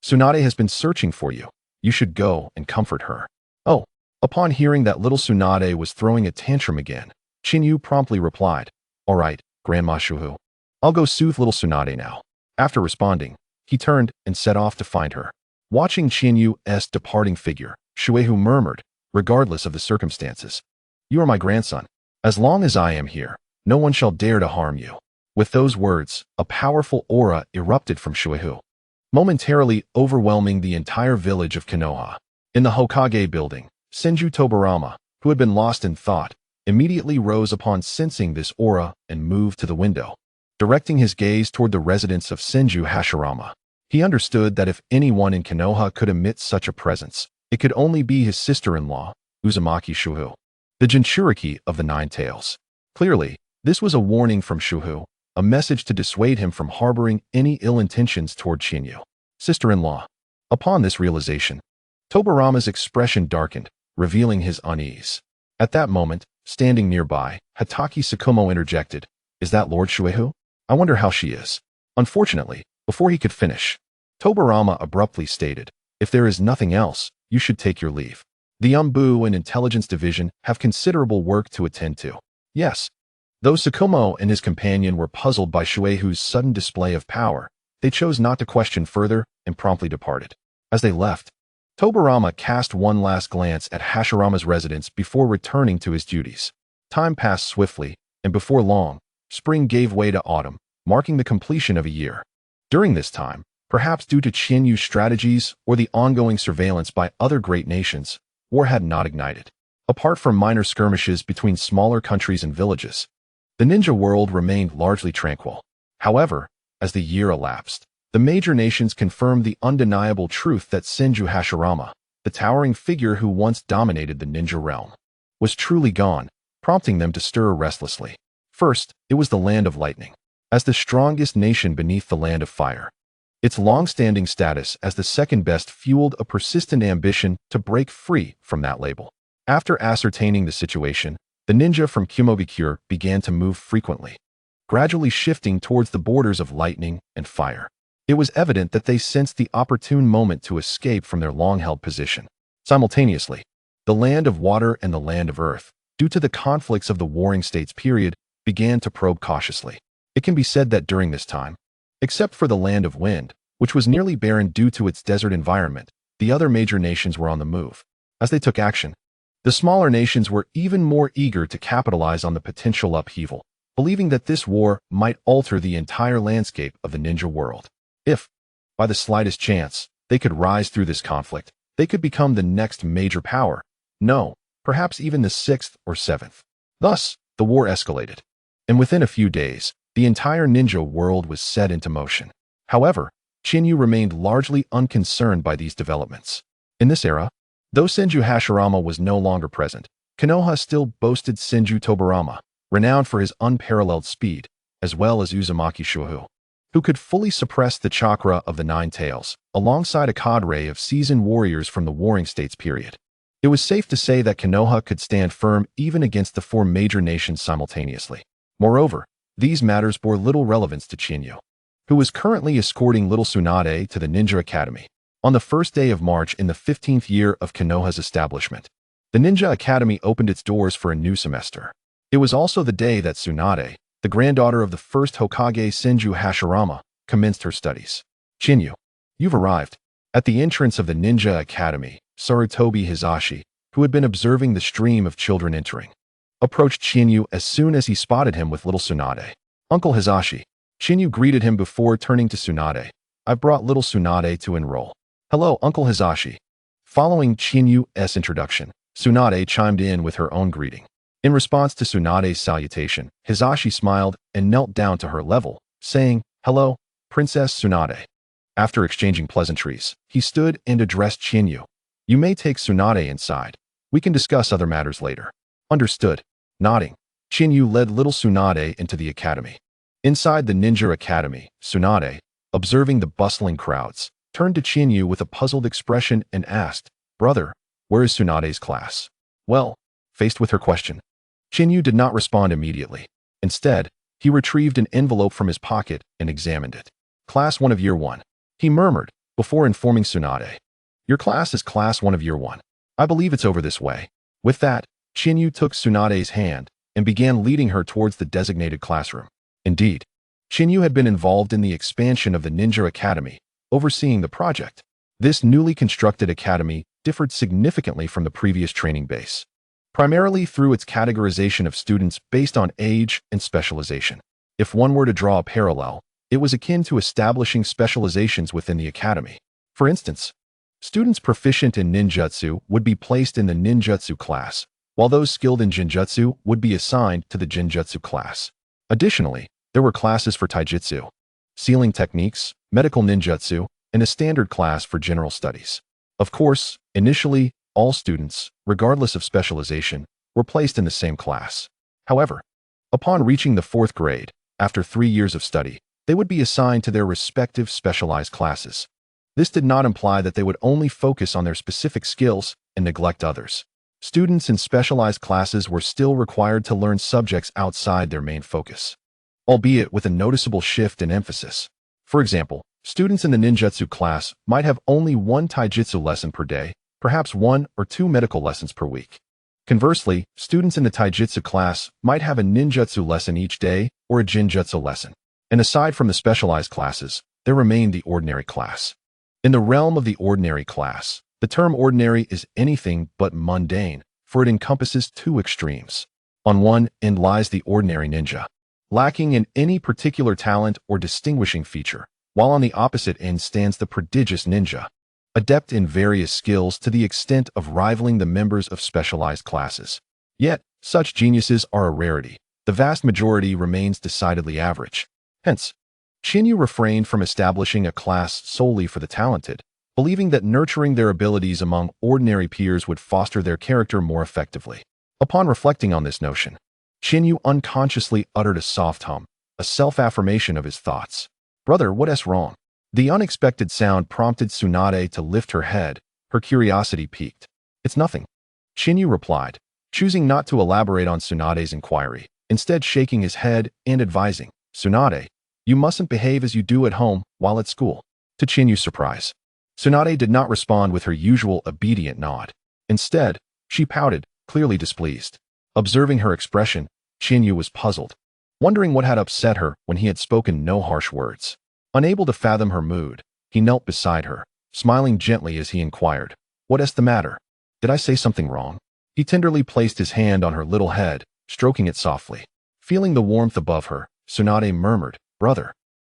"Tsunade has been searching for you. You should go and comfort her." "Oh." Upon hearing that little Tsunade was throwing a tantrum again, Chinyu promptly replied, "All right, Grandma Shuehu. I'll go soothe little Tsunade now." After responding, he turned and set off to find her. Watching Chinyu's departing figure, Shuehu murmured, regardless of the circumstances, "You are my grandson. As long as I am here, no one shall dare to harm you." With those words, a powerful aura erupted from Shuehu, momentarily overwhelming the entire village of Konoha. In the Hokage building, Senju Tobirama, who had been lost in thought, immediately rose upon sensing this aura and moved to the window, directing his gaze toward the residence of Senju Hashirama. He understood that if anyone in Konoha could emit such a presence, it could only be his sister-in-law, Uzumaki Shuehu, the Jinchuriki of the Nine Tails. Clearly, this was a warning from Shuehu, a message to dissuade him from harboring any ill intentions toward Chinyu. Sister-in-law. Upon this realization, Tobirama's expression darkened, revealing his unease. At that moment, standing nearby, Hatake Tsukumo interjected, "Is that Lord Shuehu? I wonder how she is." Unfortunately, before he could finish, Tobirama abruptly stated, "If there is nothing else, you should take your leave. The Umbu and Intelligence Division have considerable work to attend to." Yes. Though Tsukumo and his companion were puzzled by Shuehu's sudden display of power, they chose not to question further and promptly departed. As they left, Tobirama cast one last glance at Hashirama's residence before returning to his duties. Time passed swiftly, and before long, spring gave way to autumn, marking the completion of a year. During this time, perhaps due to Chinyu's strategies or the ongoing surveillance by other great nations, war had not ignited. Apart from minor skirmishes between smaller countries and villages, the ninja world remained largely tranquil. However, as the year elapsed, the major nations confirmed the undeniable truth that Senju Hashirama, the towering figure who once dominated the ninja realm, was truly gone, prompting them to stir restlessly. First, it was the Land of Lightning. As the strongest nation beneath the Land of Fire, its long-standing status as the second best fueled a persistent ambition to break free from that label. After ascertaining the situation, the ninja from Kumobikure began to move frequently, gradually shifting towards the borders of lightning and fire. It was evident that they sensed the opportune moment to escape from their long-held position. Simultaneously, the land of water and the land of earth, due to the conflicts of the warring states period, began to probe cautiously. It can be said that during this time, except for the land of wind, which was nearly barren due to its desert environment, the other major nations were on the move. As they took action, the smaller nations were even more eager to capitalize on the potential upheaval, believing that this war might alter the entire landscape of the ninja world. If, by the slightest chance, they could rise through this conflict, they could become the next major power. No, perhaps even the sixth or seventh. Thus, the war escalated, and within a few days, the entire ninja world was set into motion. However, Shinju remained largely unconcerned by these developments. In this era, though Senju Hashirama was no longer present, Konoha still boasted Senju Tobarama, renowned for his unparalleled speed, as well as Uzumaki Shuhu, who could fully suppress the chakra of the Nine Tails, alongside a cadre of seasoned warriors from the Warring States period. It was safe to say that Konoha could stand firm even against the four major nations simultaneously. Moreover, these matters bore little relevance to Shinju, who was currently escorting little Tsunade to the Ninja Academy. On the first day of March in the 15th year of Konoha's establishment, the Ninja Academy opened its doors for a new semester. It was also the day that Tsunade, the granddaughter of the first Hokage Senju Hashirama, commenced her studies. Shinju, you've arrived. At the entrance of the Ninja Academy, Sarutobi Hizashi, who had been observing the stream of children entering, approached Shinju as soon as he spotted him with little Tsunade. Uncle Hizashi. Shinju greeted him before turning to Tsunade. I've brought little Tsunade to enroll. Hello, Uncle Hizashi. Following Shinju's introduction, Tsunade chimed in with her own greeting. In response to Tsunade's salutation, Hizashi smiled and knelt down to her level, saying, Hello, Princess Tsunade. After exchanging pleasantries, he stood and addressed Shinju. You may take Tsunade inside. We can discuss other matters later. Understood. Nodding, Shinju led little Tsunade into the academy. Inside the Ninja Academy, Tsunade, observing the bustling crowds, turned to Shinju with a puzzled expression and asked, Brother, where is Tsunade's class? Well, faced with her question, Shinju did not respond immediately. Instead, he retrieved an envelope from his pocket and examined it. Class 1 of Year 1. He murmured, before informing Tsunade. Your class is Class 1 of Year 1. I believe it's over this way. With that, Shinju took Tsunade's hand and began leading her towards the designated classroom. Indeed, Shinju had been involved in the expansion of the Ninja Academy, overseeing the project. This newly constructed academy differed significantly from the previous training base, primarily through its categorization of students based on age and specialization. If one were to draw a parallel, it was akin to establishing specializations within the academy. For instance, students proficient in ninjutsu would be placed in the ninjutsu class, while those skilled in genjutsu would be assigned to the genjutsu class. Additionally, there were classes for taijutsu, sealing techniques, medical ninjutsu, and a standard class for general studies. Of course, initially, all students, regardless of specialization, were placed in the same class. However, upon reaching the 4th grade, after 3 years of study, they would be assigned to their respective specialized classes. This did not imply that they would only focus on their specific skills and neglect others. Students in specialized classes were still required to learn subjects outside their main focus, albeit with a noticeable shift in emphasis. For example, students in the ninjutsu class might have only one taijutsu lesson per day, perhaps 1 or 2 medical lessons per week. Conversely, students in the taijutsu class might have a ninjutsu lesson each day or a genjutsu lesson. And aside from the specialized classes, there remained the ordinary class. In the realm of the ordinary class, the term ordinary is anything but mundane, for it encompasses 2 extremes. On one end lies the ordinary ninja, lacking in any particular talent or distinguishing feature, while on the opposite end stands the prodigious ninja, adept in various skills to the extent of rivaling the members of specialized classes. Yet, such geniuses are a rarity. The vast majority remains decidedly average. Hence, Shinju refrained from establishing a class solely for the talented, believing that nurturing their abilities among ordinary peers would foster their character more effectively. Upon reflecting on this notion, Shinju unconsciously uttered a soft hum, a self-affirmation of his thoughts. Brother, what's wrong? The unexpected sound prompted Tsunade to lift her head, her curiosity piqued. It's nothing. Chinyu replied, choosing not to elaborate on Tsunade's inquiry, instead shaking his head and advising, Tsunade, you mustn't behave as you do at home while at school. To Chinyu's surprise, Tsunade did not respond with her usual obedient nod. Instead, she pouted, clearly displeased. Observing her expression, Chinyu was puzzled, wondering what had upset her when he had spoken no harsh words. Unable to fathom her mood, he knelt beside her, smiling gently as he inquired, "What is the matter? Did I say something wrong?" He tenderly placed his hand on her little head, stroking it softly. Feeling the warmth above her, Tsunade murmured, "Brother,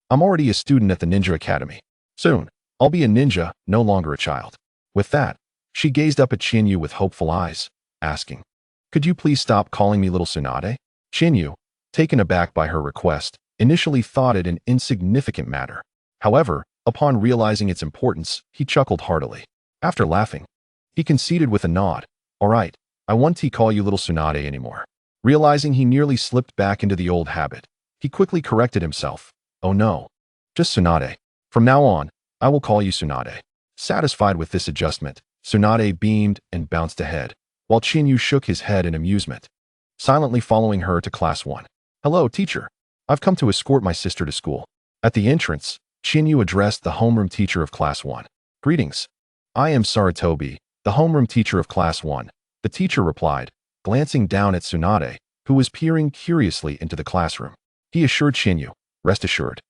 I'm already a student at the Ninja Academy. Soon, I'll be a ninja, no longer a child." With that, she gazed up at Chinyu with hopeful eyes, asking, "Could you please stop calling me little Tsunade?" Chinyu, taken aback by her request, initially thought it an insignificant matter. However, upon realizing its importance, he chuckled heartily. After laughing, he conceded with a nod, "All right, I won't call you little Tsunade anymore." Realizing he nearly slipped back into the old habit, he quickly corrected himself. "Oh no, just Tsunade. From now on, I will call you Tsunade." Satisfied with this adjustment, Tsunade beamed and bounced ahead, while Chinyu shook his head in amusement, silently following her to Class 1. "Hello, teacher. I've come to escort my sister to school." At the entrance, Chinyu addressed the homeroom teacher of Class 1. "Greetings. I am Sarutobi, the homeroom teacher of Class 1. The teacher replied, glancing down at Tsunade, who was peering curiously into the classroom. He assured Chinyu, "Rest assured,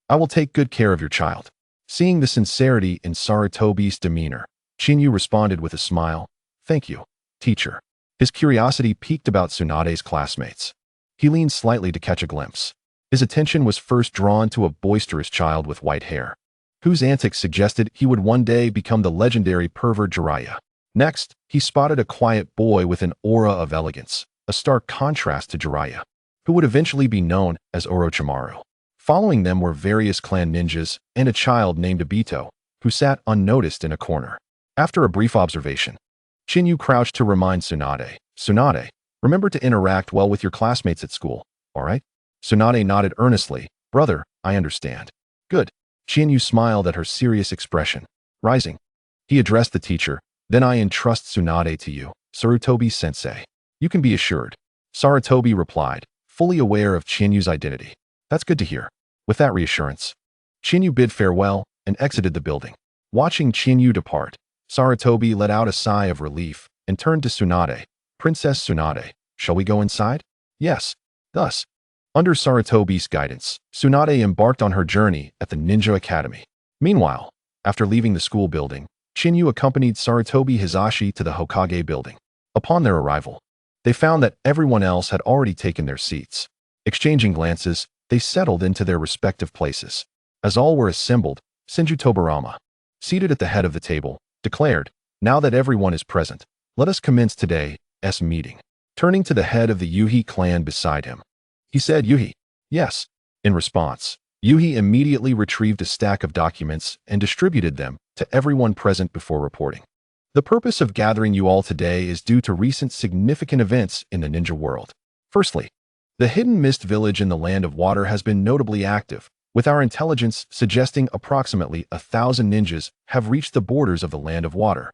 I will take good care of your child." Seeing the sincerity in Sarutobi's demeanor, Chinyu responded with a smile, "Thank you, teacher." His curiosity piqued about Tsunade's classmates. He leaned slightly to catch a glimpse. His attention was first drawn to a boisterous child with white hair, whose antics suggested he would one day become the legendary pervert Jiraiya. Next, he spotted a quiet boy with an aura of elegance, a stark contrast to Jiraiya, who would eventually be known as Orochimaru. Following them were various clan ninjas and a child named Obito, who sat unnoticed in a corner. After a brief observation, Chinyu crouched to remind Tsunade, "Tsunade, remember to interact well with your classmates at school, all right?" Tsunade nodded earnestly, "Brother, I understand." "Good." Chinyu smiled at her serious expression. Rising, he addressed the teacher, "Then I entrust Tsunade to you, Sarutobi-sensei. You can be assured." Sarutobi replied, fully aware of Chinyu's identity. "That's good to hear." With that reassurance, Chinyu bid farewell and exited the building. Watching Chinyu depart, Sarutobi let out a sigh of relief and turned to Tsunade. "Princess Tsunade, shall we go inside?" "Yes." Thus, under Sarutobi's guidance, Tsunade embarked on her journey at the Ninja Academy. Meanwhile, after leaving the school building, Chinyu accompanied Sarutobi Hizashi to the Hokage building. Upon their arrival, they found that everyone else had already taken their seats. Exchanging glances, they settled into their respective places. As all were assembled, Senju Tobirama, seated at the head of the table, declared, "Now that everyone is present, let us commence today's meeting." Turning to the head of the Yuhi clan beside him, he said, "Yuhi." "Yes." In response, Yuhi immediately retrieved a stack of documents and distributed them to everyone present before reporting. "The purpose of gathering you all today is due to recent significant events in the ninja world. Firstly, the Hidden Mist Village in the Land of Water has been notably active, with our intelligence suggesting approximately 1,000 ninjas have reached the borders of the Land of Water.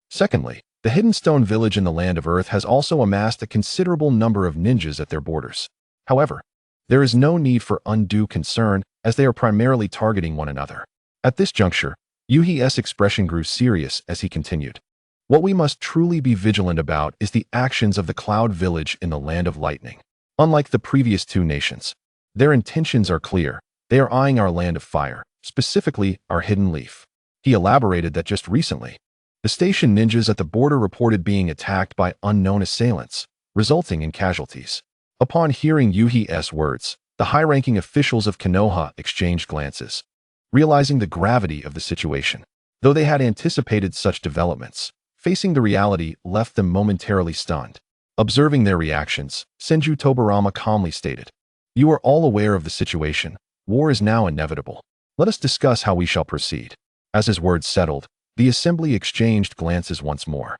Secondly, the Hidden Stone Village in the Land of Earth has also amassed a considerable number of ninjas at their borders. However, there is no need for undue concern as they are primarily targeting one another." At this juncture, Yuhi's expression grew serious as he continued. "What we must truly be vigilant about is the actions of the Cloud Village in the Land of Lightning. Unlike the previous two nations, their intentions are clear. They are eyeing our Land of Fire, specifically our Hidden Leaf." He elaborated that just recently, the station ninjas at the border reported being attacked by unknown assailants, resulting in casualties. Upon hearing Yuhi's words, the high-ranking officials of Konoha exchanged glances, realizing the gravity of the situation. Though they had anticipated such developments, facing the reality left them momentarily stunned. Observing their reactions, Senju Tobirama calmly stated, "You are all aware of the situation. War is now inevitable. Let us discuss how we shall proceed." As his words settled, the assembly exchanged glances once more.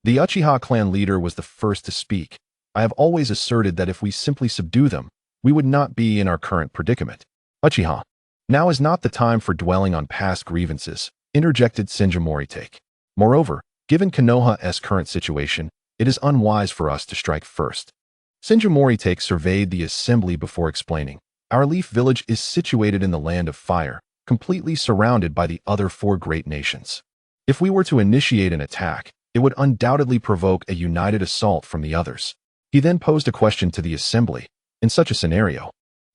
The Uchiha clan leader was the first to speak. "I have always asserted that if we simply subdue them, we would not be in our current predicament." "Uchiha, now is not the time for dwelling on past grievances," interjected Senju Moritake. "Moreover, given Konoha's current situation, it is unwise for us to strike first. Senju Moritake surveyed the assembly before explaining, "Our Leaf Village is situated in the Land of Fire, completely surrounded by the other 4 great nations. If we were to initiate an attack, it would undoubtedly provoke a united assault from the others." He then posed a question to the assembly. In such a scenario,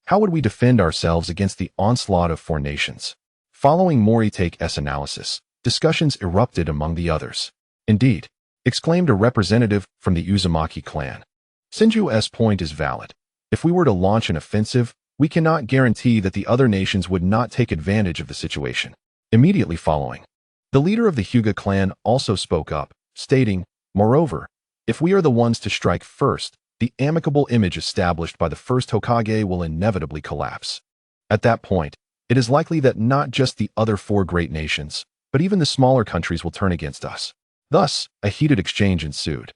how would we defend ourselves against the onslaught of 4 nations? Following Moritake's analysis, discussions erupted among the others. "Indeed," exclaimed a representative from the Uzumaki clan. "Senju's point is valid. If we were to launch an offensive, we cannot guarantee that the other nations would not take advantage of the situation." Immediately following, the leader of the Hyuga clan also spoke up, stating, "Moreover, if we are the ones to strike first, the amicable image established by the first Hokage will inevitably collapse. At that point, it is likely that not just the other 4 great nations, but even the smaller countries will turn against us." Thus, a heated exchange ensued,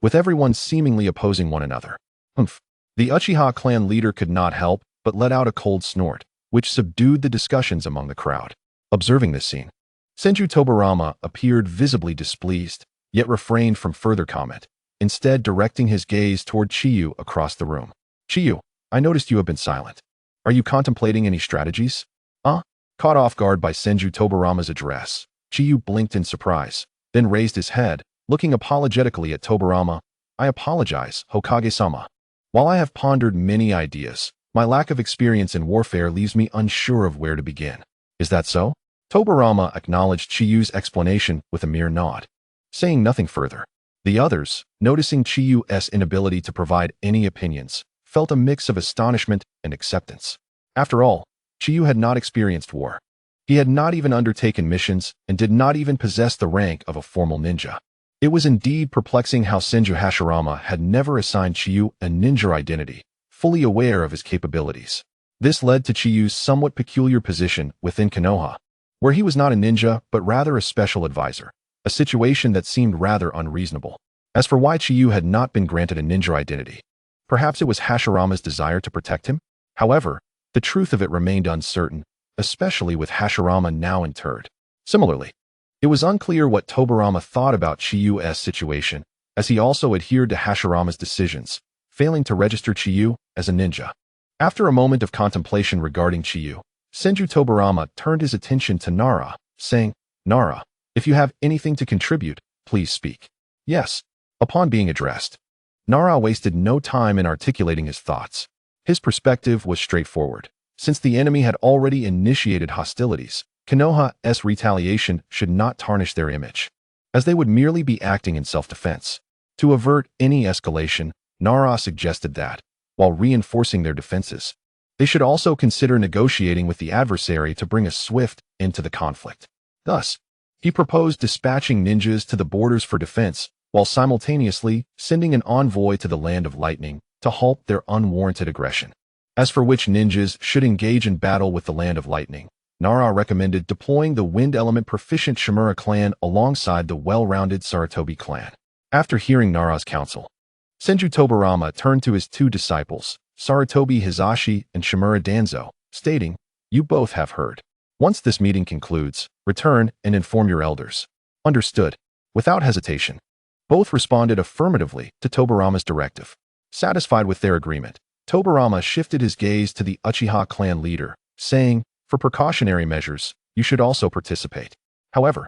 with everyone seemingly opposing one another. The Uchiha clan leader could not help but let out a cold snort, which subdued the discussions among the crowd. Observing this scene, Senju Tobarama appeared visibly displeased, yet refrained from further comment, instead directing his gaze toward Chiyu across the room. "Chiyu, I noticed you have been silent. Are you contemplating any strategies?" Caught off guard by Senju Tobarama's address, Chiyu blinked in surprise, then raised his head, looking apologetically at Tobarama. "I apologize, Hokage-sama. While I have pondered many ideas, my lack of experience in warfare leaves me unsure of where to begin." "Is that so?" Tobarama acknowledged Chiyu's explanation with a mere nod, saying nothing further. The others, noticing Chiyu's inability to provide any opinions, felt a mix of astonishment and acceptance. After all, Chiyu had not experienced war. He had not even undertaken missions and did not even possess the rank of a formal ninja. It was indeed perplexing how Senju Hashirama had never assigned Chiyu a ninja identity, fully aware of his capabilities. This led to Chiyu's somewhat peculiar position within Konoha, where he was not a ninja but rather a special advisor, a situation that seemed rather unreasonable. As for why Chiyu had not been granted a ninja identity, perhaps it was Hashirama's desire to protect him? However, the truth of it remained uncertain, especially with Hashirama now interred. Similarly, it was unclear what Tobarama thought about Chiyu's situation, as he also adhered to Hashirama's decisions, failing to register Chiyu as a ninja. After a moment of contemplation regarding Chiyu, Senju Tobarama turned his attention to Nara, saying, "Nara, if you have anything to contribute, please speak." "Yes." Upon being addressed, Nara wasted no time in articulating his thoughts. His perspective was straightforward. Since the enemy had already initiated hostilities, Konoha's retaliation should not tarnish their image, as they would merely be acting in self-defense. To avert any escalation, Nara suggested that, while reinforcing their defenses, they should also consider negotiating with the adversary to bring a swift end to the conflict. Thus, he proposed dispatching ninjas to the borders for defense, while simultaneously sending an envoy to the Land of Lightning to halt their unwarranted aggression. As for which ninjas should engage in battle with the Land of Lightning, Nara recommended deploying the wind element proficient Shimura clan alongside the well-rounded Sarutobi clan. After hearing Nara's counsel, Senju Tobarama turned to his 2 disciples, Sarutobi Hizashi and Shimura Danzo, stating, "You both have heard. Once this meeting concludes, return and inform your elders." "Understood." Without hesitation, both responded affirmatively to Tobarama's directive. Satisfied with their agreement, Tobarama shifted his gaze to the Uchiha clan leader, saying, "For precautionary measures, you should also participate." However,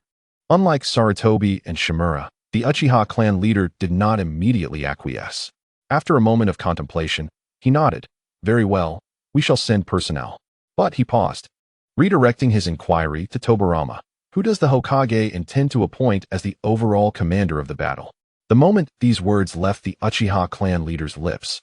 unlike Sarutobi and Shimura, the Uchiha clan leader did not immediately acquiesce. After a moment of contemplation, he nodded. "Very well, we shall send personnel." But he paused, redirecting his inquiry to Tobarama. "Who does the Hokage intend to appoint as the overall commander of the battle?" The moment these words left the Uchiha clan leader's lips,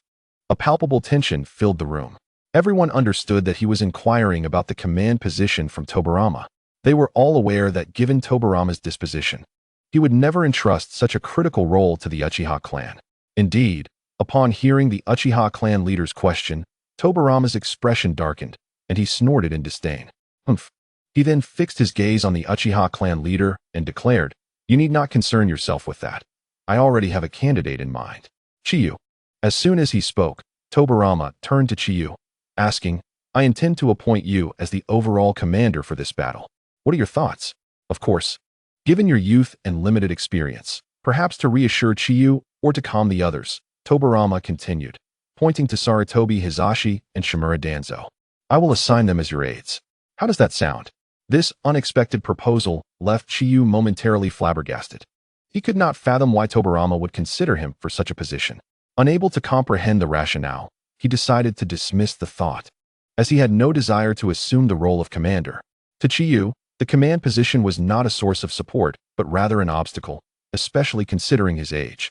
a palpable tension filled the room. Everyone understood that he was inquiring about the command position from Tobarama. They were all aware that given Tobarama's disposition, he would never entrust such a critical role to the Uchiha clan. Indeed, upon hearing the Uchiha clan leader's question, Tobarama's expression darkened, and he snorted in disdain. "Humph." He then fixed his gaze on the Uchiha clan leader and declared, "You need not concern yourself with that. I already have a candidate in mind. Chiyu." As soon as he spoke, Tobarama turned to Chiyu, asking, "I intend to appoint you as the overall commander for this battle. What are your thoughts?" Of course, given your youth and limited experience, perhaps to reassure Chiyu, or to calm the others, Tobirama continued, pointing to Sarutobi Hizashi and Shimura Danzo. I will assign them as your aides. How does that sound? This unexpected proposal left Chiyu momentarily flabbergasted. He could not fathom why Tobirama would consider him for such a position. Unable to comprehend the rationale, he decided to dismiss the thought, as he had no desire to assume the role of commander. To Chiyu, the command position was not a source of support, but rather an obstacle, especially considering his age.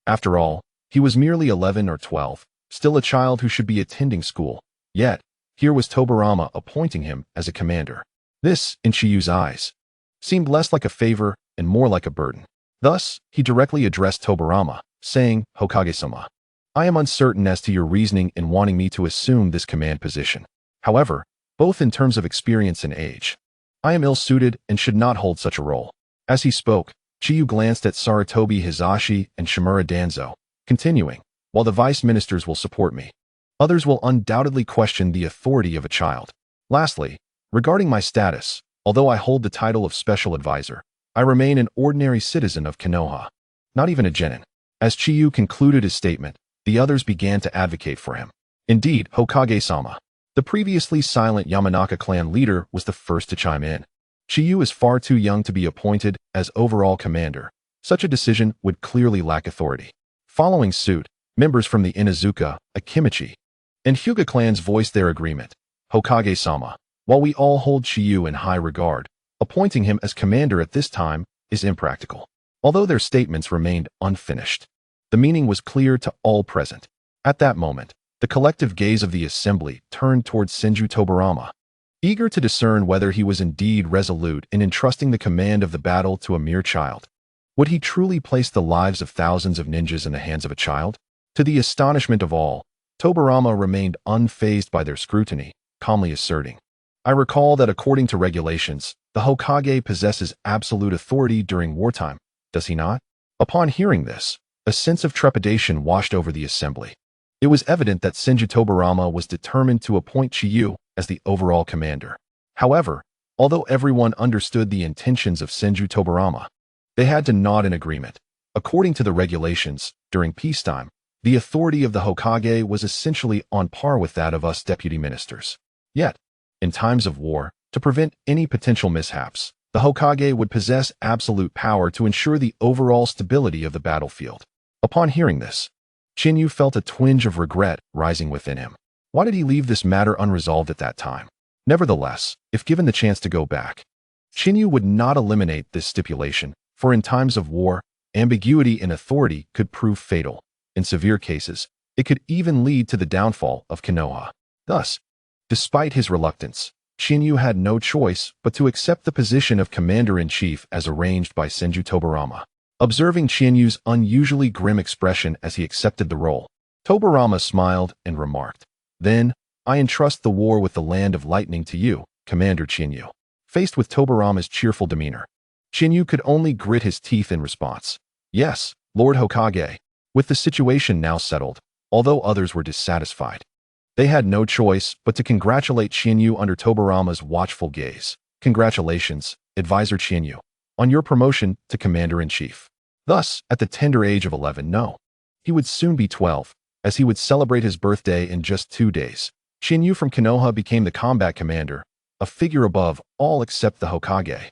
After all, he was merely 11 or 12, still a child who should be attending school. Yet, here was Tobirama appointing him as a commander. This, in Chiyu's eyes, seemed less like a favor and more like a burden. Thus, he directly addressed Tobirama, saying, Hokage-sama, I am uncertain as to your reasoning in wanting me to assume this command position. However, both in terms of experience and age, I am ill-suited and should not hold such a role. As he spoke, Chiyu glanced at Sarutobi Hizashi and Shimura Danzo, continuing, while the vice ministers will support me, others will undoubtedly question the authority of a child. Lastly, regarding my status, although I hold the title of special advisor, I remain an ordinary citizen of Konoha, not even a genin. As Chiyu concluded his statement, the others began to advocate for him. Indeed, Hokage-sama, the previously silent Yamanaka clan leader, was the first to chime in. Chiyu is far too young to be appointed as overall commander. Such a decision would clearly lack authority. Following suit, members from the Inazuka, Akimichi, and Hyuga clans voiced their agreement. Hokage-sama, while we all hold Chiyu in high regard, appointing him as commander at this time is impractical. Although their statements remained unfinished, the meaning was clear to all present. At that moment, the collective gaze of the assembly turned towards Senju Tobirama, eager to discern whether he was indeed resolute in entrusting the command of the battle to a mere child. Would he truly place the lives of thousands of ninjas in the hands of a child? To the astonishment of all, Tobirama remained unfazed by their scrutiny, calmly asserting, I recall that according to regulations, the Hokage possesses absolute authority during wartime, does he not? Upon hearing this, a sense of trepidation washed over the assembly. It was evident that Senju Tobirama was determined to appoint Chiyu as the overall commander. However, although everyone understood the intentions of Senju Tobirama, they had to nod in agreement. According to the regulations, during peacetime, the authority of the Hokage was essentially on par with that of us deputy ministers. Yet, in times of war, to prevent any potential mishaps, the Hokage would possess absolute power to ensure the overall stability of the battlefield. Upon hearing this, Chinyu felt a twinge of regret rising within him. Why did he leave this matter unresolved at that time? Nevertheless, if given the chance to go back, Chinyu would not eliminate this stipulation, for in times of war, ambiguity in authority could prove fatal. In severe cases, it could even lead to the downfall of Konoha. Thus, despite his reluctance, Chinyu had no choice but to accept the position of commander-in-chief as arranged by Senju Tobirama. Observing Chinyu's unusually grim expression as he accepted the role, Tobirama smiled and remarked, Then, I entrust the war with the Land of Lightning to you, Commander Chinyu. Faced with Tobirama's cheerful demeanor, Chinyu could only grit his teeth in response. Yes, Lord Hokage. With the situation now settled, although others were dissatisfied, they had no choice but to congratulate Chinyu under Tobirama's watchful gaze. Congratulations, Advisor Chinyu, on your promotion to Commander-in-Chief. Thus, at the tender age of 11, no, he would soon be 12, as he would celebrate his birthday in just 2 days. Chinyu from Konoha became the combat commander, a figure above all except the Hokage.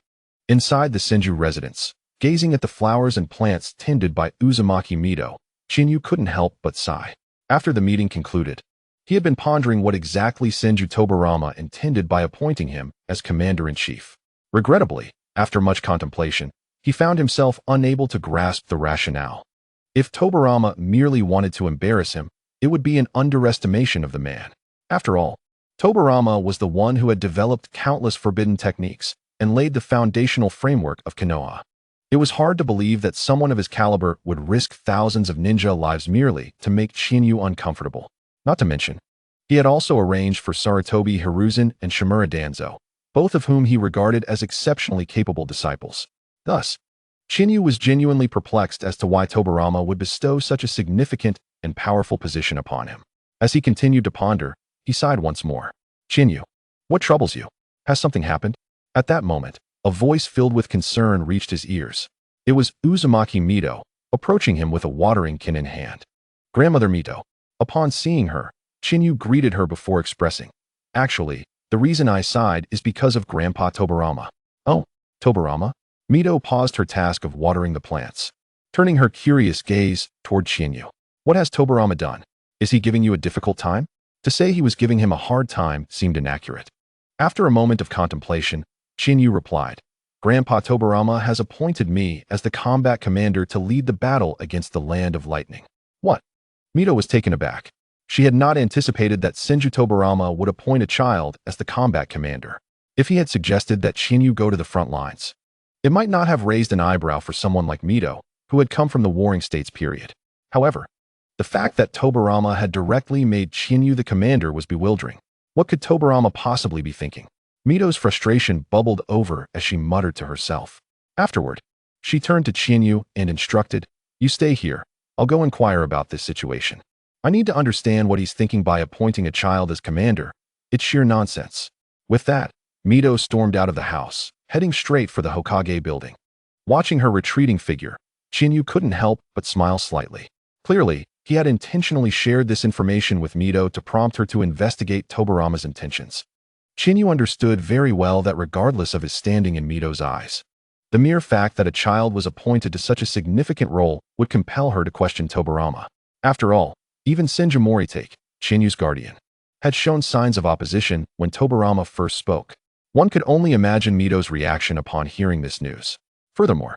Inside the Senju residence, gazing at the flowers and plants tended by Uzumaki Mido, Chinyu couldn't help but sigh. After the meeting concluded, he had been pondering what exactly Senju Tobirama intended by appointing him as commander-in-chief. Regrettably, after much contemplation, he found himself unable to grasp the rationale. If Tobirama merely wanted to embarrass him, it would be an underestimation of the man. After all, Tobirama was the one who had developed countless forbidden techniques and laid the foundational framework of Konoha. It was hard to believe that someone of his caliber would risk thousands of ninja lives merely to make Chinyu uncomfortable. Not to mention, he had also arranged for Sarutobi Hiruzen and Shimura Danzo, both of whom he regarded as exceptionally capable disciples. Thus, Chinyu was genuinely perplexed as to why Tobirama would bestow such a significant and powerful position upon him. As he continued to ponder, he sighed once more. Chinyu, what troubles you? Has something happened? At that moment, a voice filled with concern reached his ears. It was Uzumaki Mido, approaching him with a watering can in hand. Grandmother Mito. Upon seeing her, Chinyu greeted her before expressing, "Actually, the reason I sighed is because of Grandpa Tobarama." "Oh, Tobarama?" Mito paused her task of watering the plants, turning her curious gaze toward Chinyu. "What has Tobarama done? Is he giving you a difficult time?" To say he was giving him a hard time seemed inaccurate. After a moment of contemplation, Chinyu replied, "Grandpa Tobarama has appointed me as the combat commander to lead the battle against the Land of Lightning." "What?" Mito was taken aback. She had not anticipated that Senju Tobarama would appoint a child as the combat commander. If he had suggested that Chinyu go to the front lines, it might not have raised an eyebrow for someone like Mito, who had come from the Warring States period. However, the fact that Tobarama had directly made Chinyu the commander was bewildering. What could Tobarama possibly be thinking? Mito's frustration bubbled over as she muttered to herself. Afterward, she turned to Chinyu and instructed, "You stay here. I'll go inquire about this situation. I need to understand what he's thinking by appointing a child as commander. It's sheer nonsense." With that, Mito stormed out of the house, heading straight for the Hokage building. Watching her retreating figure, Chinyu couldn't help but smile slightly. Clearly, he had intentionally shared this information with Mito to prompt her to investigate Tobarama's intentions. Chinyu understood very well that regardless of his standing in Mito's eyes, the mere fact that a child was appointed to such a significant role would compel her to question Tobarama. After all, even Senju Moritake, Chinyu's guardian, had shown signs of opposition when Tobarama first spoke. One could only imagine Mito's reaction upon hearing this news. Furthermore,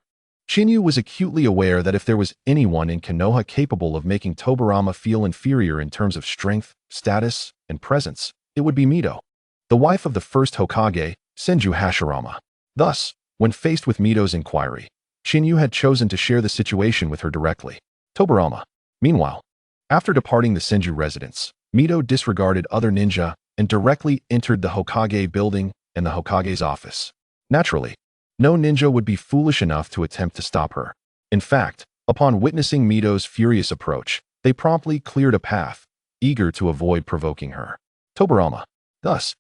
Chinyu was acutely aware that if there was anyone in Konoha capable of making Tobarama feel inferior in terms of strength, status, and presence, it would be Mito, the wife of the first Hokage, Senju Hashirama. Thus, when faced with Mito's inquiry, Chinyu had chosen to share the situation with her directly. Tobarama. Meanwhile, after departing the Senju residence, Mito disregarded other ninja and directly entered the Hokage building and the Hokage's office. Naturally, no ninja would be foolish enough to attempt to stop her. In fact, upon witnessing Mito's furious approach, they promptly cleared a path, eager to avoid provoking her. Tobarama. Thus,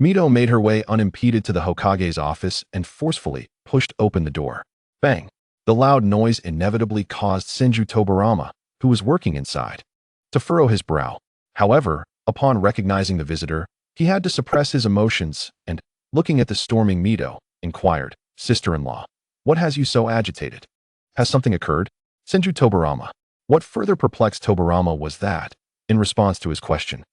Mito made her way unimpeded to the Hokage's office and forcefully pushed open the door. Bang! The loud noise inevitably caused Senju Tobarama, who was working inside, to furrow his brow. However, upon recognizing the visitor, he had to suppress his emotions and, looking at the storming Mito, inquired, "Sister-in-law, what has you so agitated? Has something occurred?" Senju Tobarama. What further perplexed Tobarama was that, in response to his question,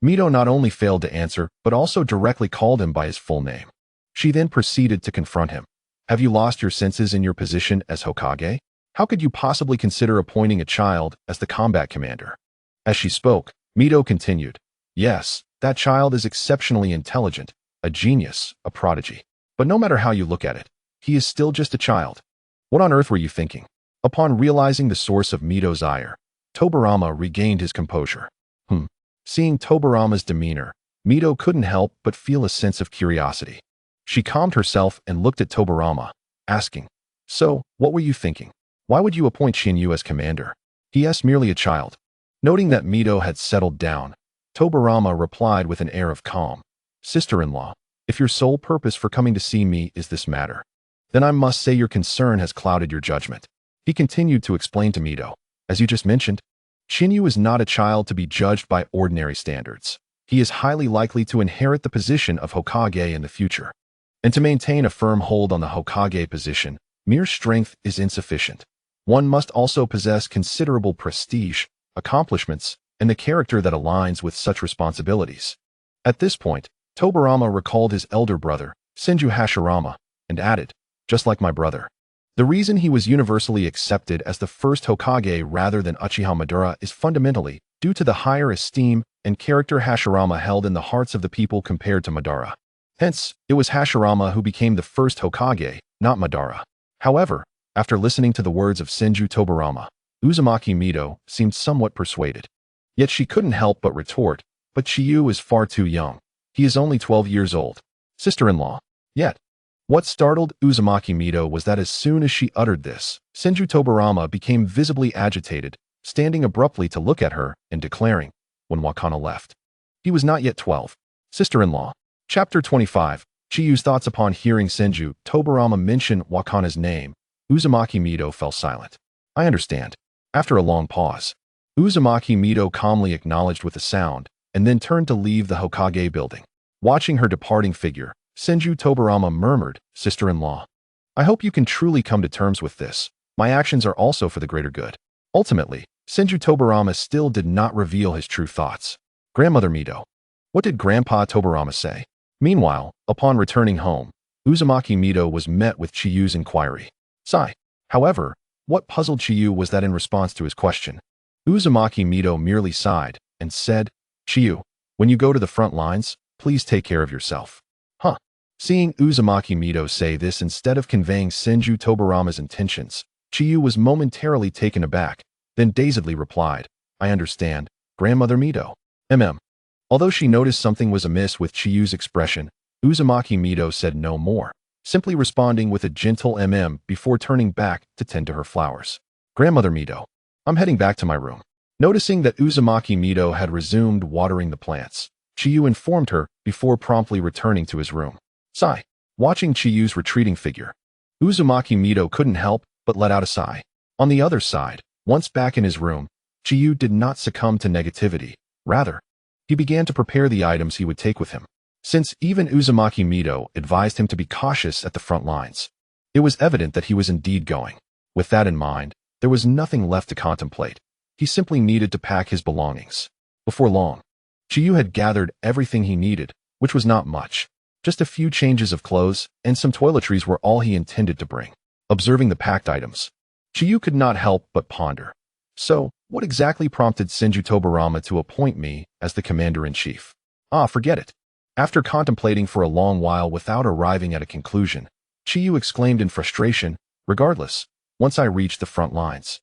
Mito not only failed to answer, but also directly called him by his full name. She then proceeded to confront him. "Have you lost your senses in your position as Hokage? How could you possibly consider appointing a child as the combat commander?" As she spoke, Mito continued, "Yes, that child is exceptionally intelligent, a genius, a prodigy. But no matter how you look at it, he is still just a child. What on earth were you thinking?" Upon realizing the source of Mito's ire, Tobarama regained his composure. Seeing Tobarama's demeanor, Mito couldn't help but feel a sense of curiosity. She calmed herself and looked at Tobarama, asking, "So, what were you thinking? Why would you appoint Chinyu as commander? He is merely a child." Noting that Mito had settled down, Tobarama replied with an air of calm, "Sister-in-law, if your sole purpose for coming to see me is this matter, then I must say your concern has clouded your judgment." He continued to explain to Mito, "As you just mentioned, Chinyu is not a child to be judged by ordinary standards. He is highly likely to inherit the position of Hokage in the future. And to maintain a firm hold on the Hokage position, mere strength is insufficient. One must also possess considerable prestige, accomplishments, and the character that aligns with such responsibilities." At this point, Tobarama recalled his elder brother, Senju Hashirama, and added, "Just like my brother. The reason he was universally accepted as the first Hokage rather than Uchiha Madara is fundamentally due to the higher esteem and character Hashirama held in the hearts of the people compared to Madara. Hence, it was Hashirama who became the first Hokage, not Madara." However, after listening to the words of Senju Tobarama, Uzumaki Mito seemed somewhat persuaded. Yet she couldn't help but retort, "But Chiyu is far too young. He is only 12 years old. Sister-in-law." Yet, what startled Uzumaki Mito was that as soon as she uttered this, Senju Tobarama became visibly agitated, standing abruptly to look at her and declaring, when Wakana left, "He was not yet 12. Sister-in-law." Chapter 25. Chiyu's thoughts upon hearing Senju Tobarama mention Wakana's name. Uzumaki Mito fell silent. "I understand. After a long pause, Uzumaki Mito calmly acknowledged with a sound, and then turned to leave the Hokage building. Watching her departing figure, Senju Tobarama murmured, "Sister-in-law, I hope you can truly come to terms with this. My actions are also for the greater good." Ultimately, Senju Tobarama still did not reveal his true thoughts. Grandmother Mito. What did Grandpa Tobarama say? Meanwhile, upon returning home, Uzumaki Mito was met with Chiyu's inquiry. Sigh. However, what puzzled Chiyu was that in response to his question, Uzumaki Mito merely sighed and said, "Chiyu, when you go to the front lines, please take care of yourself." Huh. Seeing Uzumaki Mito say this instead of conveying Senju Tobarama's intentions, Chiyu was momentarily taken aback, then dazedly replied, "I understand, Grandmother Mito." Although she noticed something was amiss with Chiyu's expression, Uzumaki Mito said no more, simply responding with a gentle before turning back to tend to her flowers. "Grandmother Mito, I'm heading back to my room." Noticing that Uzumaki Mito had resumed watering the plants, Chiyu informed her before promptly returning to his room. Sigh. Watching Chiyu's retreating figure, Uzumaki Mito couldn't help but let out a sigh. On the other side, once back in his room, Chiyu did not succumb to negativity. Rather, he began to prepare the items he would take with him. Since even Uzumaki Mito advised him to be cautious at the front lines, it was evident that he was indeed going. With that in mind, there was nothing left to contemplate. He simply needed to pack his belongings. Before long, Chiyu had gathered everything he needed, which was not much. Just a few changes of clothes and some toiletries were all he intended to bring. Observing the packed items, Chiyu could not help but ponder. So, what exactly prompted Senju Tobarama to appoint me as the commander-in-chief? Forget it. After contemplating for a long while without arriving at a conclusion, Chiyu exclaimed in frustration, "Regardless, once I reach the front lines,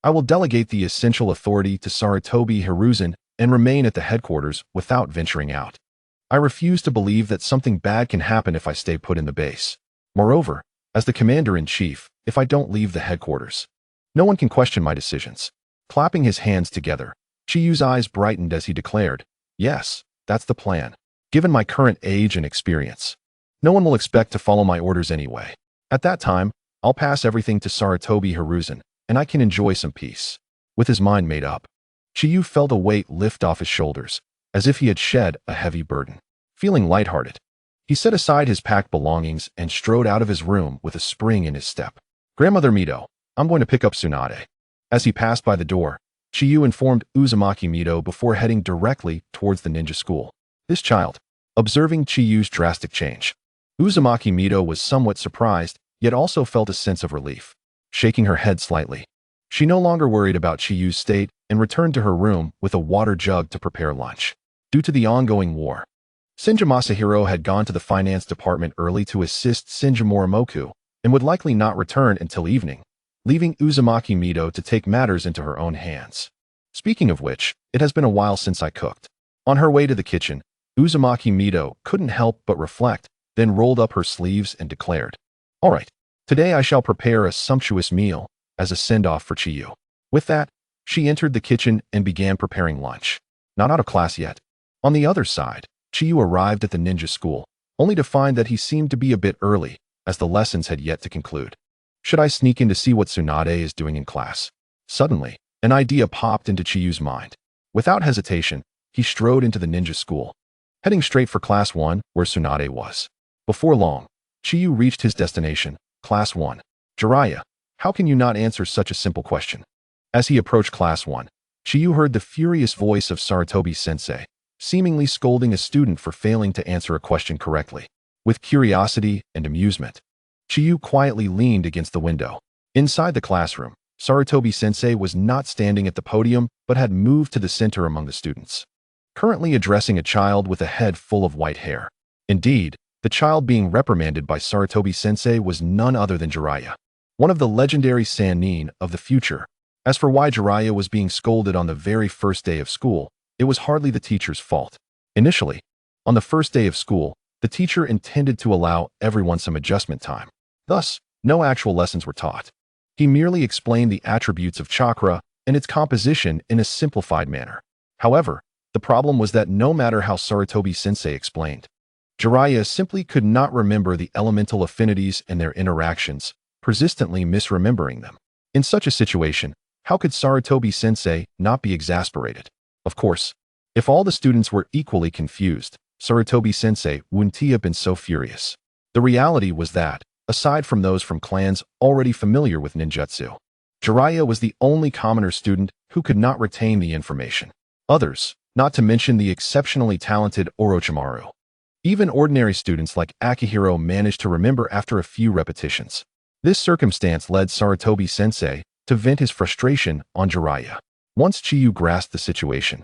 I will delegate the essential authority to Sarutobi Hiruzen and remain at the headquarters without venturing out. I refuse to believe that something bad can happen if I stay put in the base. Moreover, as the commander-in-chief, if I don't leave the headquarters, no one can question my decisions." Clapping his hands together, Chiyu's eyes brightened as he declared, "Yes, that's the plan. Given my current age and experience, no one will expect to follow my orders anyway. At that time, I'll pass everything to Sarutobi Hiruzen, and I can enjoy some peace." With his mind made up, Chiyu felt a weight lift off his shoulders, as if he had shed a heavy burden. Feeling lighthearted, he set aside his packed belongings and strode out of his room with a spring in his step. "Grandmother Mito, I'm going to pick up Tsunade." As he passed by the door, Chiyu informed Uzumaki Mito before heading directly towards the ninja school. This child. Observing Chiyu's drastic change, Uzumaki Mito was somewhat surprised, yet also felt a sense of relief. Shaking her head slightly, she no longer worried about Chiyu's state and returned to her room with a water jug to prepare lunch. Due to the ongoing war, Senju Masahiro had gone to the finance department early to assist Senju Morimoku and would likely not return until evening, leaving Uzumaki Mito to take matters into her own hands. Speaking of which, it has been a while since I cooked. On her way to the kitchen, Uzumaki Mito couldn't help but reflect, then rolled up her sleeves and declared, "All right, today I shall prepare a sumptuous meal as a send-off for Chiyu." With that, she entered the kitchen and began preparing lunch. Not out of class yet. On the other side, Chiyu arrived at the ninja school, only to find that he seemed to be a bit early, as the lessons had yet to conclude. Should I sneak in to see what Tsunade is doing in class? Suddenly, an idea popped into Chiyu's mind. Without hesitation, he strode into the ninja school, heading straight for Class 1, where Tsunade was. Before long, Chiyu reached his destination, Class 1. "Jiraiya, how can you not answer such a simple question?" As he approached Class 1, Chiyu heard the furious voice of Sarutobi-sensei, seemingly scolding a student for failing to answer a question correctly. With curiosity and amusement, Chiyu quietly leaned against the window. Inside the classroom, Sarutobi-sensei was not standing at the podium but had moved to the center among the students, currently addressing a child with a head full of white hair. Indeed, the child being reprimanded by Sarutobi-sensei was none other than Jiraiya, one of the legendary Sannin of the future. As for why Jiraiya was being scolded on the very first day of school, it was hardly the teacher's fault. Initially, on the first day of school, the teacher intended to allow everyone some adjustment time. Thus, no actual lessons were taught. He merely explained the attributes of chakra and its composition in a simplified manner. However, the problem was that no matter how Sarutobi-sensei explained, Jiraiya simply could not remember the elemental affinities and their interactions, persistently misremembering them. In such a situation, How could Sarutobi-sensei not be exasperated? Of course, if all the students were equally confused, Sarutobi-sensei wouldn't have been so furious. The reality was that, aside from those from clans already familiar with ninjutsu, Jiraiya was the only commoner student who could not retain the information. Others, not to mention the exceptionally talented Orochimaru. Even ordinary students like Akihiro managed to remember after a few repetitions. This circumstance led Sarutobi-sensei to vent his frustration on Jiraiya. Once Chiyu grasped the situation,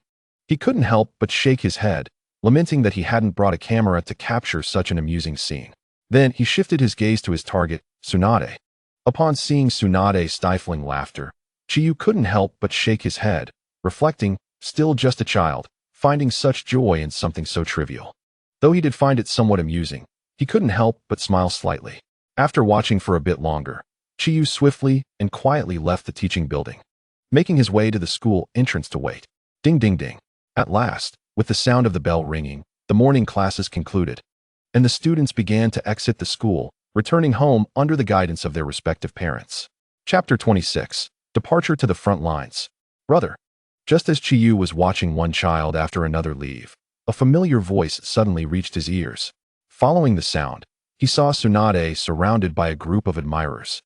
he couldn't help but shake his head, lamenting that he hadn't brought a camera to capture such an amusing scene. Then he shifted his gaze to his target, Tsunade. Upon seeing Tsunade's stifling laughter, Chiyu couldn't help but shake his head, reflecting, still just a child, finding such joy in something so trivial. Though he did find it somewhat amusing, he couldn't help but smile slightly. After watching for a bit longer, Chiyu swiftly and quietly left the teaching building, making his way to the school entrance to wait. Ding ding ding. At last, with the sound of the bell ringing, the morning classes concluded, and the students began to exit the school, returning home under the guidance of their respective parents. Chapter 26. Departure to the front lines. Brother. Just as Chiyu was watching one child after another leave, a familiar voice suddenly reached his ears. Following the sound, he saw Tsunade surrounded by a group of admirers,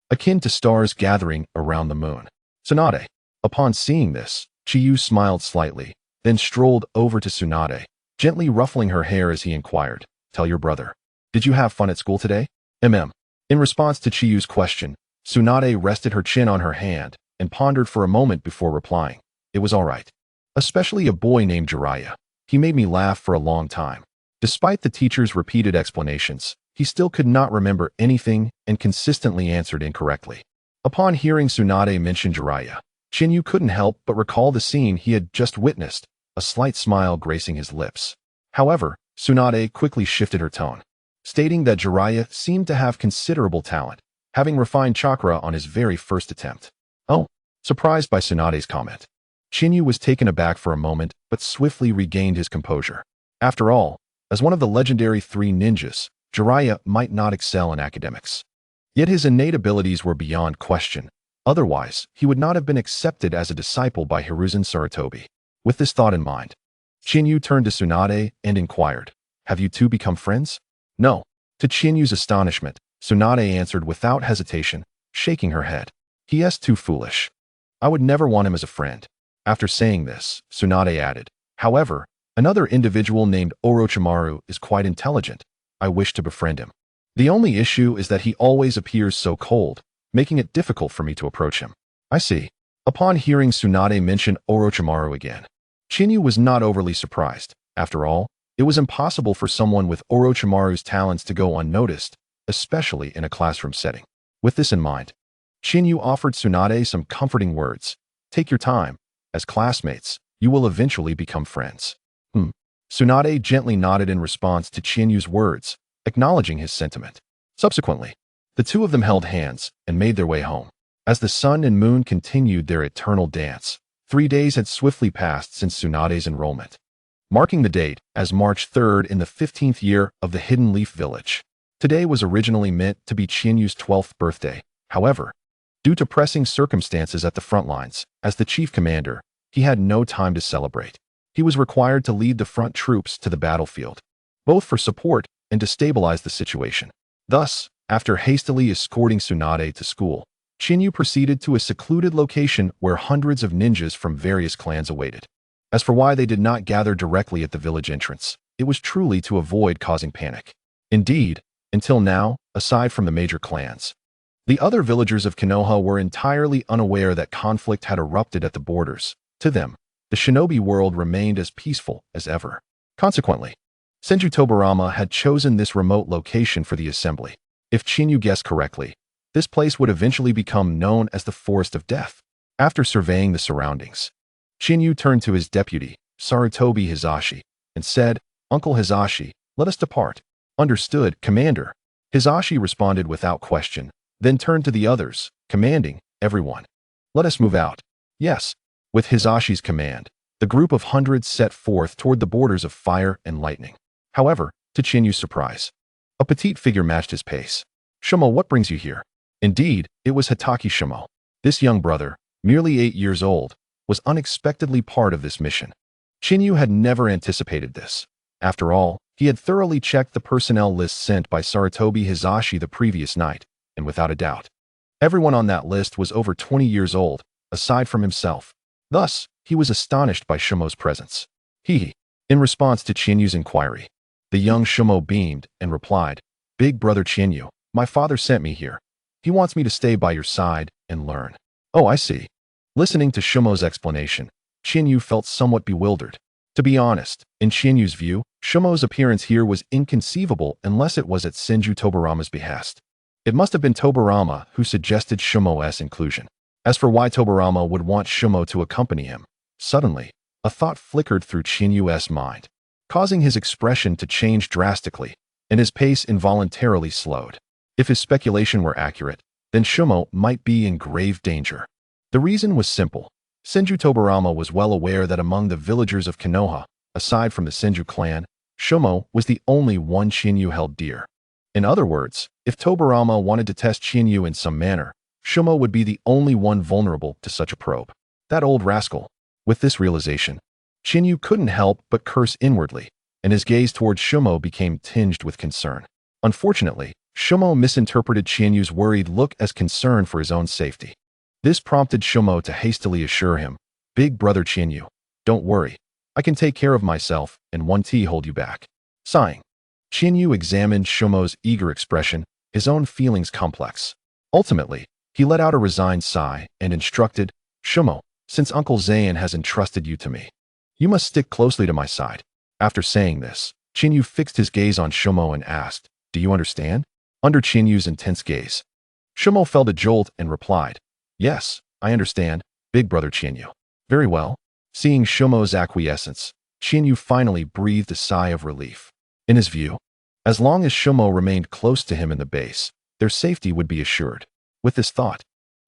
akin to stars gathering around the moon. Tsunade. Upon seeing this, Chiyu smiled slightly, then strolled over to Tsunade, gently ruffling her hair as he inquired, "Tell your brother. Did you have fun at school today?" In response to Chiyu's question, Tsunade rested her chin on her hand and pondered for a moment before replying, "It was all right. Especially a boy named Jiraiya. He made me laugh for a long time." Despite the teacher's repeated explanations, he still could not remember anything and consistently answered incorrectly. Upon hearing Tsunade mention Jiraiya, Shinyu couldn't help but recall the scene he had just witnessed, a slight smile gracing his lips. However, Tsunade quickly shifted her tone, stating that Jiraiya seemed to have considerable talent, having refined chakra on his very first attempt. Oh, surprised by Tsunade's comment, Shinyu was taken aback for a moment but swiftly regained his composure. After all, as one of the legendary three ninjas, Jiraiya might not excel in academics. Yet his innate abilities were beyond question. Otherwise, he would not have been accepted as a disciple by Hiruzen Sarutobi. With this thought in mind, Shinyu turned to Tsunade and inquired, "Have you two become friends?" "No." To Chinyu's astonishment, Tsunade answered without hesitation, shaking her head. "He is too foolish. I would never want him as a friend." After saying this, Tsunade added, "However, another individual named Orochimaru is quite intelligent. I wish to befriend him. The only issue is that he always appears so cold, making it difficult for me to approach him." "I see." Upon hearing Tsunade mention Orochimaru again, Chinyu was not overly surprised. After all, it was impossible for someone with Orochimaru's talents to go unnoticed, especially in a classroom setting. With this in mind, Chinyu offered Tsunade some comforting words. "Take your time. As classmates, you will eventually become friends." Tsunade gently nodded in response to Chinyu's words, acknowledging his sentiment. Subsequently, the two of them held hands and made their way home. As the sun and moon continued their eternal dance, 3 days had swiftly passed since Tsunade's enrollment, marking the date as March 3rd in the 15th year of the Hidden Leaf Village. Today was originally meant to be Chinyu's 12th birthday. However, due to pressing circumstances at the front lines, as the chief commander, he had no time to celebrate. He was required to lead the front troops to the battlefield, both for support and to stabilize the situation. Thus, after hastily escorting Tsunade to school, Chinyu proceeded to a secluded location where hundreds of ninjas from various clans awaited. As for why they did not gather directly at the village entrance, it was truly to avoid causing panic. Indeed, until now, aside from the major clans, the other villagers of Konoha were entirely unaware that conflict had erupted at the borders. To them, the shinobi world remained as peaceful as ever. Consequently, Senju Tobarama had chosen this remote location for the assembly. If Chinyu guessed correctly, this place would eventually become known as the Forest of Death. After surveying the surroundings, Chinyu turned to his deputy, Sarutobi Hizashi, and said, "Uncle Hizashi, let us depart." "Understood, Commander." Hizashi responded without question, then turned to the others, commanding, "Everyone, let us move out." "Yes." With Hizashi's command, the group of hundreds set forth toward the borders of fire and lightning. However, to Chinyu's surprise, a petite figure matched his pace. "Shimo, what brings you here?" Indeed, it was Hataki Shimo. This young brother, merely 8 years old, was unexpectedly part of this mission. Chinyu had never anticipated this. After all, he had thoroughly checked the personnel list sent by Sarutobi Hisashi the previous night, and without a doubt, everyone on that list was over 20 years old, aside from himself. Thus, he was astonished by Shumo's presence. In response to Chinyu's inquiry, the young Shumo beamed and replied, "Big brother Chinyu, my father sent me here. He wants me to stay by your side and learn." "Oh, I see." Listening to Shumo's explanation, Chinyu felt somewhat bewildered. To be honest, in Chinyu's view, Shumo's appearance here was inconceivable unless it was at Senju Tobarama's behest. It must have been Tobarama who suggested Shumo's inclusion. As for why Tobarama would want Shumo to accompany him, suddenly, a thought flickered through Chinyu's mind, causing his expression to change drastically, and his pace involuntarily slowed. If his speculation were accurate, then Shumo might be in grave danger. The reason was simple. Senju Tobarama was well aware that among the villagers of Konoha, aside from the Senju clan, Shumo was the only one Chinyu held dear. In other words, if Tobarama wanted to test Chinyu in some manner, Shumo would be the only one vulnerable to such a probe. That old rascal. With this realization, Chinyu couldn't help but curse inwardly, and his gaze towards Shumo became tinged with concern. Unfortunately, Shumo misinterpreted Chinyu's worried look as concern for his own safety. This prompted Shumo to hastily assure him, "Big brother Chinyu, don't worry. I can take care of myself and won't hold you back." Sighing, Chinyu examined Shumo's eager expression, his own feelings complex. Ultimately, he let out a resigned sigh and instructed, "Shumo, since Uncle Zayan has entrusted you to me, you must stick closely to my side." After saying this, Chinyu fixed his gaze on Shumo and asked, "Do you understand?" Under Chinyu's intense gaze, Shumo felt a jolt and replied, "Yes, I understand, big brother Chinyu." "Very well." Seeing Shumo's acquiescence, Chinyu finally breathed a sigh of relief. In his view, as long as Shumo remained close to him in the base, their safety would be assured. With this thought,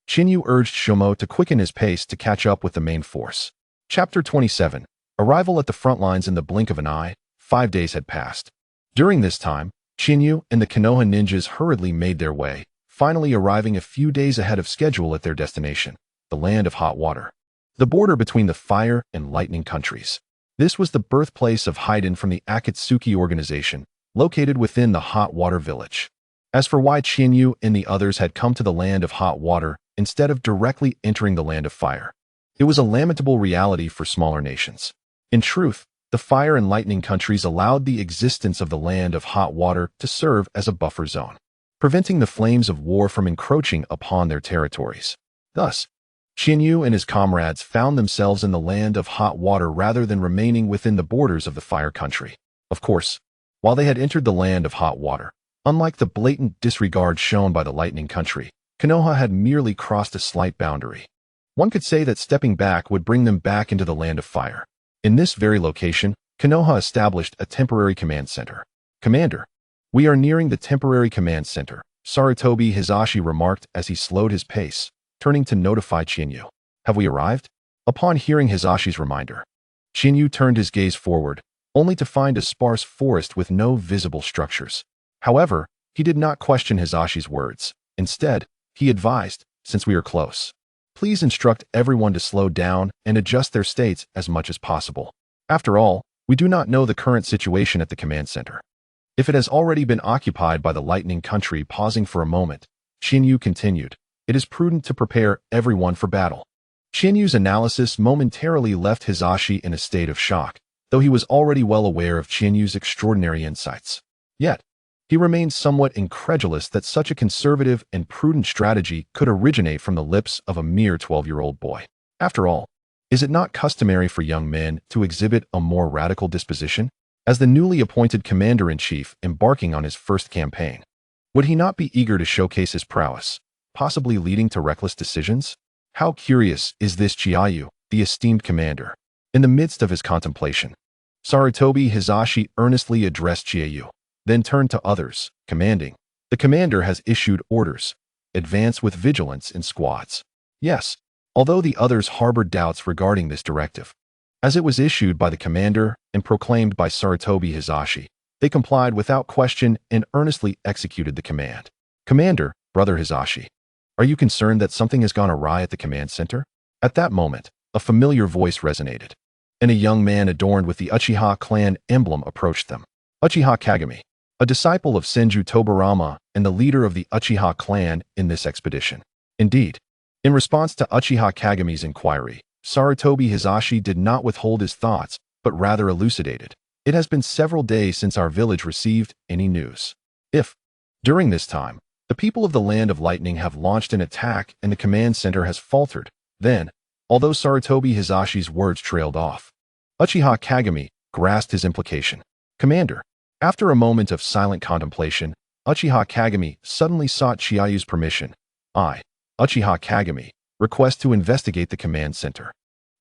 Chinyu urged Shumo to quicken his pace to catch up with the main force. Chapter 27. Arrival at the front lines in the blink of an eye. 5 days had passed. During this time, Chinyu and the Konoha ninjas hurriedly made their way, finally arriving a few days ahead of schedule at their destination, the land of hot water, the border between the fire and lightning countries. This was the birthplace of Haiden from the Akatsuki organization, located within the hot water village. As for why Chinyu and the others had come to the land of hot water instead of directly entering the land of fire, it was a lamentable reality for smaller nations. In truth, the fire and lightning countries allowed the existence of the land of hot water to serve as a buffer zone, preventing the flames of war from encroaching upon their territories. Thus, Chinyu and his comrades found themselves in the land of hot water rather than remaining within the borders of the fire country. Of course, while they had entered the land of hot water, unlike the blatant disregard shown by the lightning country, Konoha had merely crossed a slight boundary. One could say that stepping back would bring them back into the land of fire. In this very location, Konoha established a temporary command center. "Commander, we are nearing the temporary command center," Sarutobi Hisashi remarked as he slowed his pace, turning to notify Chinyu. "Have we arrived?" Upon hearing Hisashi's reminder, Chinyu turned his gaze forward, only to find a sparse forest with no visible structures. However, he did not question Hisashi's words. Instead, he advised, "Since we are close, please instruct everyone to slow down and adjust their states as much as possible. After all, we do not know the current situation at the command center. If it has already been occupied by the lightning country." Pausing for a moment, Chinyu continued, "It is prudent to prepare everyone for battle." Chinyu's analysis momentarily left Hisashi in a state of shock, though he was already well aware of Chinyu's extraordinary insights. Yet, he remained somewhat incredulous that such a conservative and prudent strategy could originate from the lips of a mere 12-year-old boy. After all, is it not customary for young men to exhibit a more radical disposition? As the newly appointed commander-in-chief embarking on his first campaign, would he not be eager to showcase his prowess, possibly leading to reckless decisions? How curious is this Chiayu, the esteemed commander. In the midst of his contemplation, Sarutobi Hisashi earnestly addressed Chiayu, then turned to others, commanding, "The commander has issued orders. Advance with vigilance in squads." Yes, although the others harbored doubts regarding this directive, as it was issued by the commander and proclaimed by Sarutobi Hisashi, they complied without question and earnestly executed the command. "Commander, brother Hisashi, are you concerned that something has gone awry at the command center?" At that moment, a familiar voice resonated, and a young man adorned with the Uchiha clan emblem approached them. Uchiha Kagami, a disciple of Senju Tobarama and the leader of the Uchiha clan in this expedition. Indeed, in response to Uchiha Kagami's inquiry, Sarutobi Hisashi did not withhold his thoughts, but rather elucidated. It has been several days since our village received any news. If, during this time, the people of the Land of Lightning have launched an attack and the command center has faltered, then, although Sarutobi Hisashi's words trailed off, Uchiha Kagami grasped his implication. Commander, after a moment of silent contemplation, Uchiha Kagami suddenly sought Chiayu's permission. I, Uchiha Kagami, request to investigate the command center.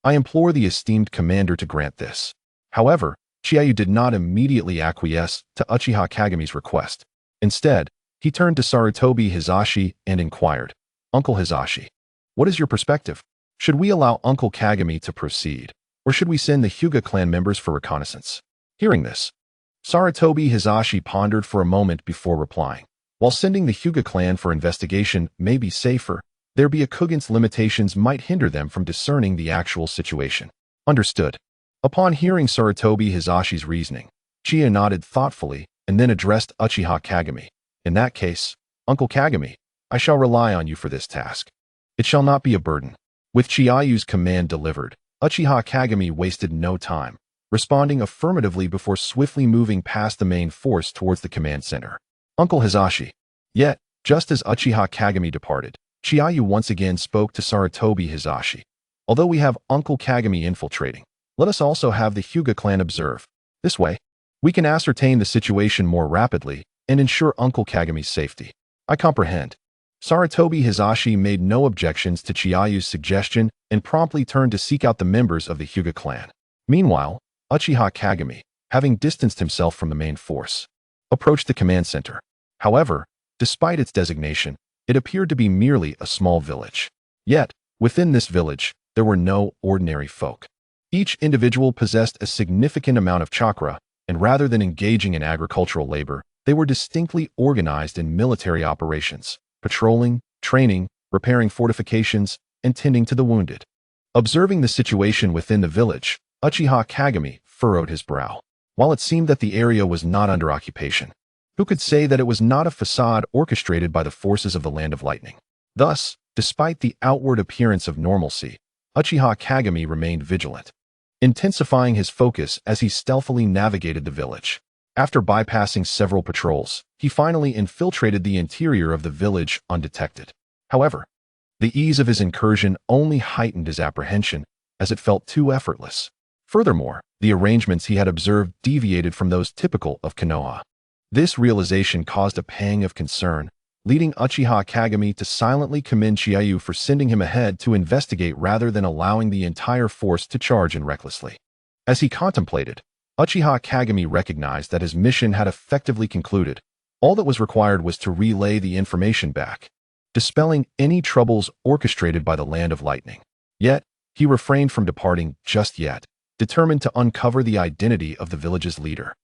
I implore the esteemed commander to grant this. However, Chiayu did not immediately acquiesce to Uchiha Kagami's request. Instead, he turned to Sarutobi Hisashi and inquired, Uncle Hisashi, what is your perspective? Should we allow Uncle Kagami to proceed, or should we send the Hyuga clan members for reconnaissance? Hearing this, Sarutobi Hisashi pondered for a moment before replying. While sending the Hyuga clan for investigation may be safer, there be Akugan's limitations might hinder them from discerning the actual situation. Understood. Upon hearing Sarutobi Hisashi's reasoning, Chiya nodded thoughtfully and then addressed Uchiha Kagami. In that case, Uncle Kagami, I shall rely on you for this task. It shall not be a burden. With Chiayu's command delivered, Uchiha Kagami wasted no time, responding affirmatively before swiftly moving past the main force towards the command center. Uncle Hisashi. Yet, just as Uchiha Kagami departed, Chiayu once again spoke to Sarutobi Hisashi. Although we have Uncle Kagami infiltrating, let us also have the Hyuga clan observe. This way, we can ascertain the situation more rapidly and ensure Uncle Kagami's safety. I comprehend. Sarutobi Hisashi made no objections to Chiayu's suggestion and promptly turned to seek out the members of the Hyuga clan. Meanwhile, Uchiha Kagami, having distanced himself from the main force, approached the command center. However, despite its designation, it appeared to be merely a small village. Yet, within this village, there were no ordinary folk. Each individual possessed a significant amount of chakra, and rather than engaging in agricultural labor, they were distinctly organized in military operations, patrolling, training, repairing fortifications, and tending to the wounded. Observing the situation within the village, Uchiha Kagami furrowed his brow. While it seemed that the area was not under occupation, who could say that it was not a facade orchestrated by the forces of the Land of Lightning? Thus, despite the outward appearance of normalcy, Uchiha Kagami remained vigilant, intensifying his focus as he stealthily navigated the village. After bypassing several patrols, he finally infiltrated the interior of the village undetected. However, the ease of his incursion only heightened his apprehension, as it felt too effortless. Furthermore, the arrangements he had observed deviated from those typical of Konoha. This realization caused a pang of concern, leading Uchiha Kagami to silently commend Chiayu for sending him ahead to investigate rather than allowing the entire force to charge in recklessly. As he contemplated, Uchiha Kagami recognized that his mission had effectively concluded. All that was required was to relay the information back, dispelling any troubles orchestrated by the Land of Lightning. Yet, he refrained from departing just yet, determined to uncover the identity of the village's leader.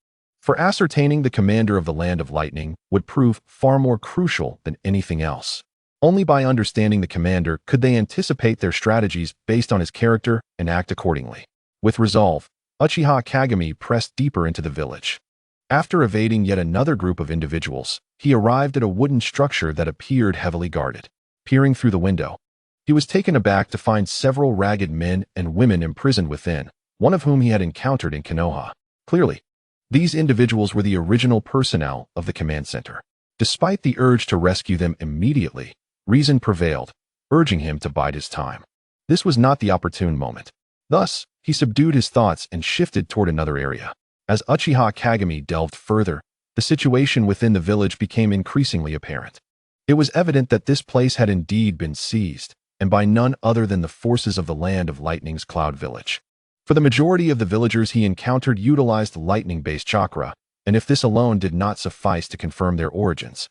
For ascertaining the commander of the Land of Lightning would prove far more crucial than anything else. Only by understanding the commander could they anticipate their strategies based on his character and act accordingly. With resolve, Uchiha Kagami pressed deeper into the village. After evading yet another group of individuals, he arrived at a wooden structure that appeared heavily guarded. Peering through the window, he was taken aback to find several ragged men and women imprisoned within, one of whom he had encountered in Konoha. Clearly, these individuals were the original personnel of the command center. Despite the urge to rescue them immediately, reason prevailed, urging him to bide his time. This was not the opportune moment. Thus, he subdued his thoughts and shifted toward another area. As Uchiha Kagami delved further, the situation within the village became increasingly apparent. It was evident that this place had indeed been seized, and by none other than the forces of the Land of Lightning's Cloud Village. For the majority of the villagers he encountered utilized lightning-based chakra, and if this alone did not suffice to confirm their origins,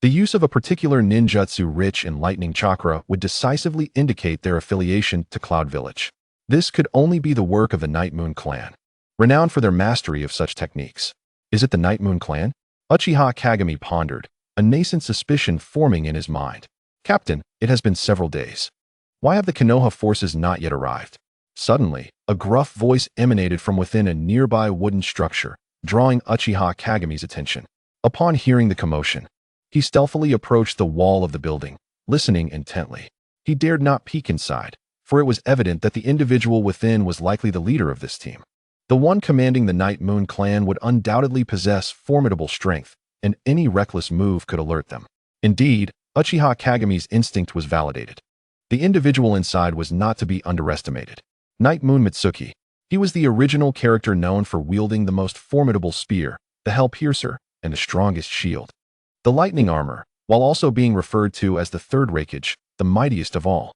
the use of a particular ninjutsu rich in lightning chakra would decisively indicate their affiliation to Cloud Village. This could only be the work of the Night Moon clan, renowned for their mastery of such techniques. Is it the Night Moon clan? Uchiha Kagami pondered, a nascent suspicion forming in his mind. Captain, it has been several days. Why have the Konoha forces not yet arrived? Suddenly, a gruff voice emanated from within a nearby wooden structure, drawing Uchiha Kagami's attention. Upon hearing the commotion, he stealthily approached the wall of the building, listening intently. He dared not peek inside, for it was evident that the individual within was likely the leader of this team. The one commanding the Night Moon clan would undoubtedly possess formidable strength, and any reckless move could alert them. Indeed, Uchiha Kagami's instinct was validated. The individual inside was not to be underestimated. Night Moon Mitsuki. He was the original character known for wielding the most formidable spear, the Hell Piercer, and the strongest shield. The lightning armor, while also being referred to as the third Hokage, the mightiest of all.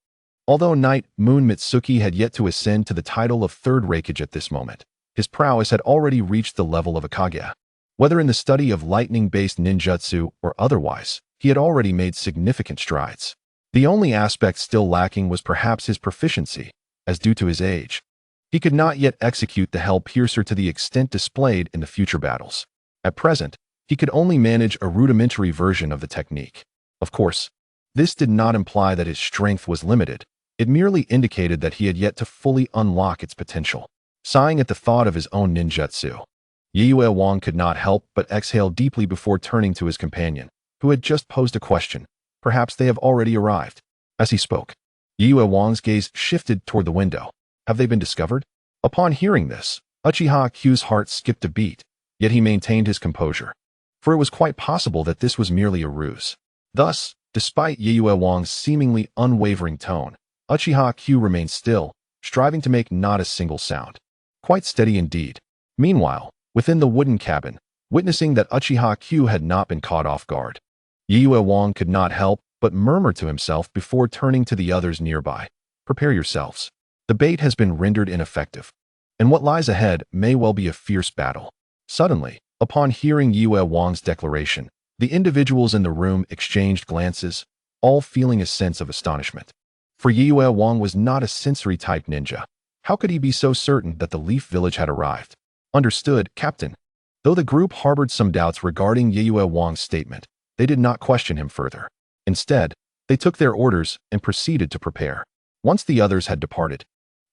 Although Night Moon Mitsuki had yet to ascend to the title of third Hokage at this moment, his prowess had already reached the level of a Kage. Whether in the study of lightning-based ninjutsu or otherwise, he had already made significant strides. The only aspect still lacking was perhaps his proficiency, as due to his age, he could not yet execute the Hell Piercer to the extent displayed in the future battles. At present, he could only manage a rudimentary version of the technique. Of course, this did not imply that his strength was limited. It merely indicated that he had yet to fully unlock its potential. Sighing at the thought of his own ninjutsu, Yue Wang could not help but exhale deeply before turning to his companion, who had just posed a question. Perhaps they have already arrived. As he spoke, Yue Wang's gaze shifted toward the window. Have they been discovered? Upon hearing this, Uchiha Q's heart skipped a beat, yet he maintained his composure. For it was quite possible that this was merely a ruse. Thus, despite Yue Wang's seemingly unwavering tone, Uchiha Q remained still, striving to make not a single sound. Quite steady indeed. Meanwhile, within the wooden cabin, witnessing that Uchiha Q had not been caught off guard, Yue Wang could not help but murmur to himself before turning to the others nearby. Prepare yourselves. The bait has been rendered ineffective, and what lies ahead may well be a fierce battle. Suddenly, upon hearing Yue Wang's declaration, the individuals in the room exchanged glances, all feeling a sense of astonishment. For Yue Wang was not a sensory-type ninja. How could he be so certain that the Leaf Village had arrived? Understood, Captain. Though the group harbored some doubts regarding Yue Wang's statement, they did not question him further. Instead, they took their orders and proceeded to prepare. Once the others had departed,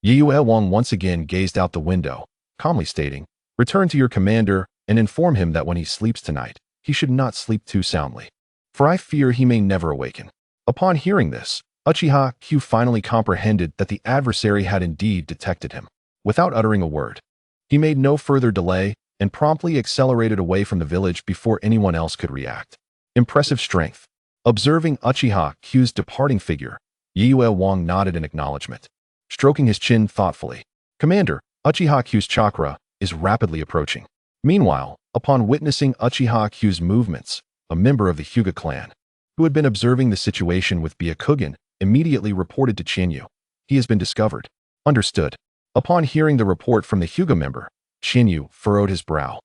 Yue Wang once again gazed out the window, calmly stating, "Return to your commander and inform him that when he sleeps tonight, he should not sleep too soundly, for I fear he may never awaken." Upon hearing this, Uchiha Q finally comprehended that the adversary had indeed detected him. Without uttering a word, he made no further delay and promptly accelerated away from the village before anyone else could react. Impressive strength. Observing Uchiha Q's departing figure, Yue Wang nodded in acknowledgement, stroking his chin thoughtfully. Commander, Uchiha Q's chakra is rapidly approaching. Meanwhile, upon witnessing Uchiha Q's movements, a member of the Hyuga clan, who had been observing the situation with Byakugan, immediately reported to Chinyu. He has been discovered. Understood. Upon hearing the report from the Hyuga member, Chinyu furrowed his brow,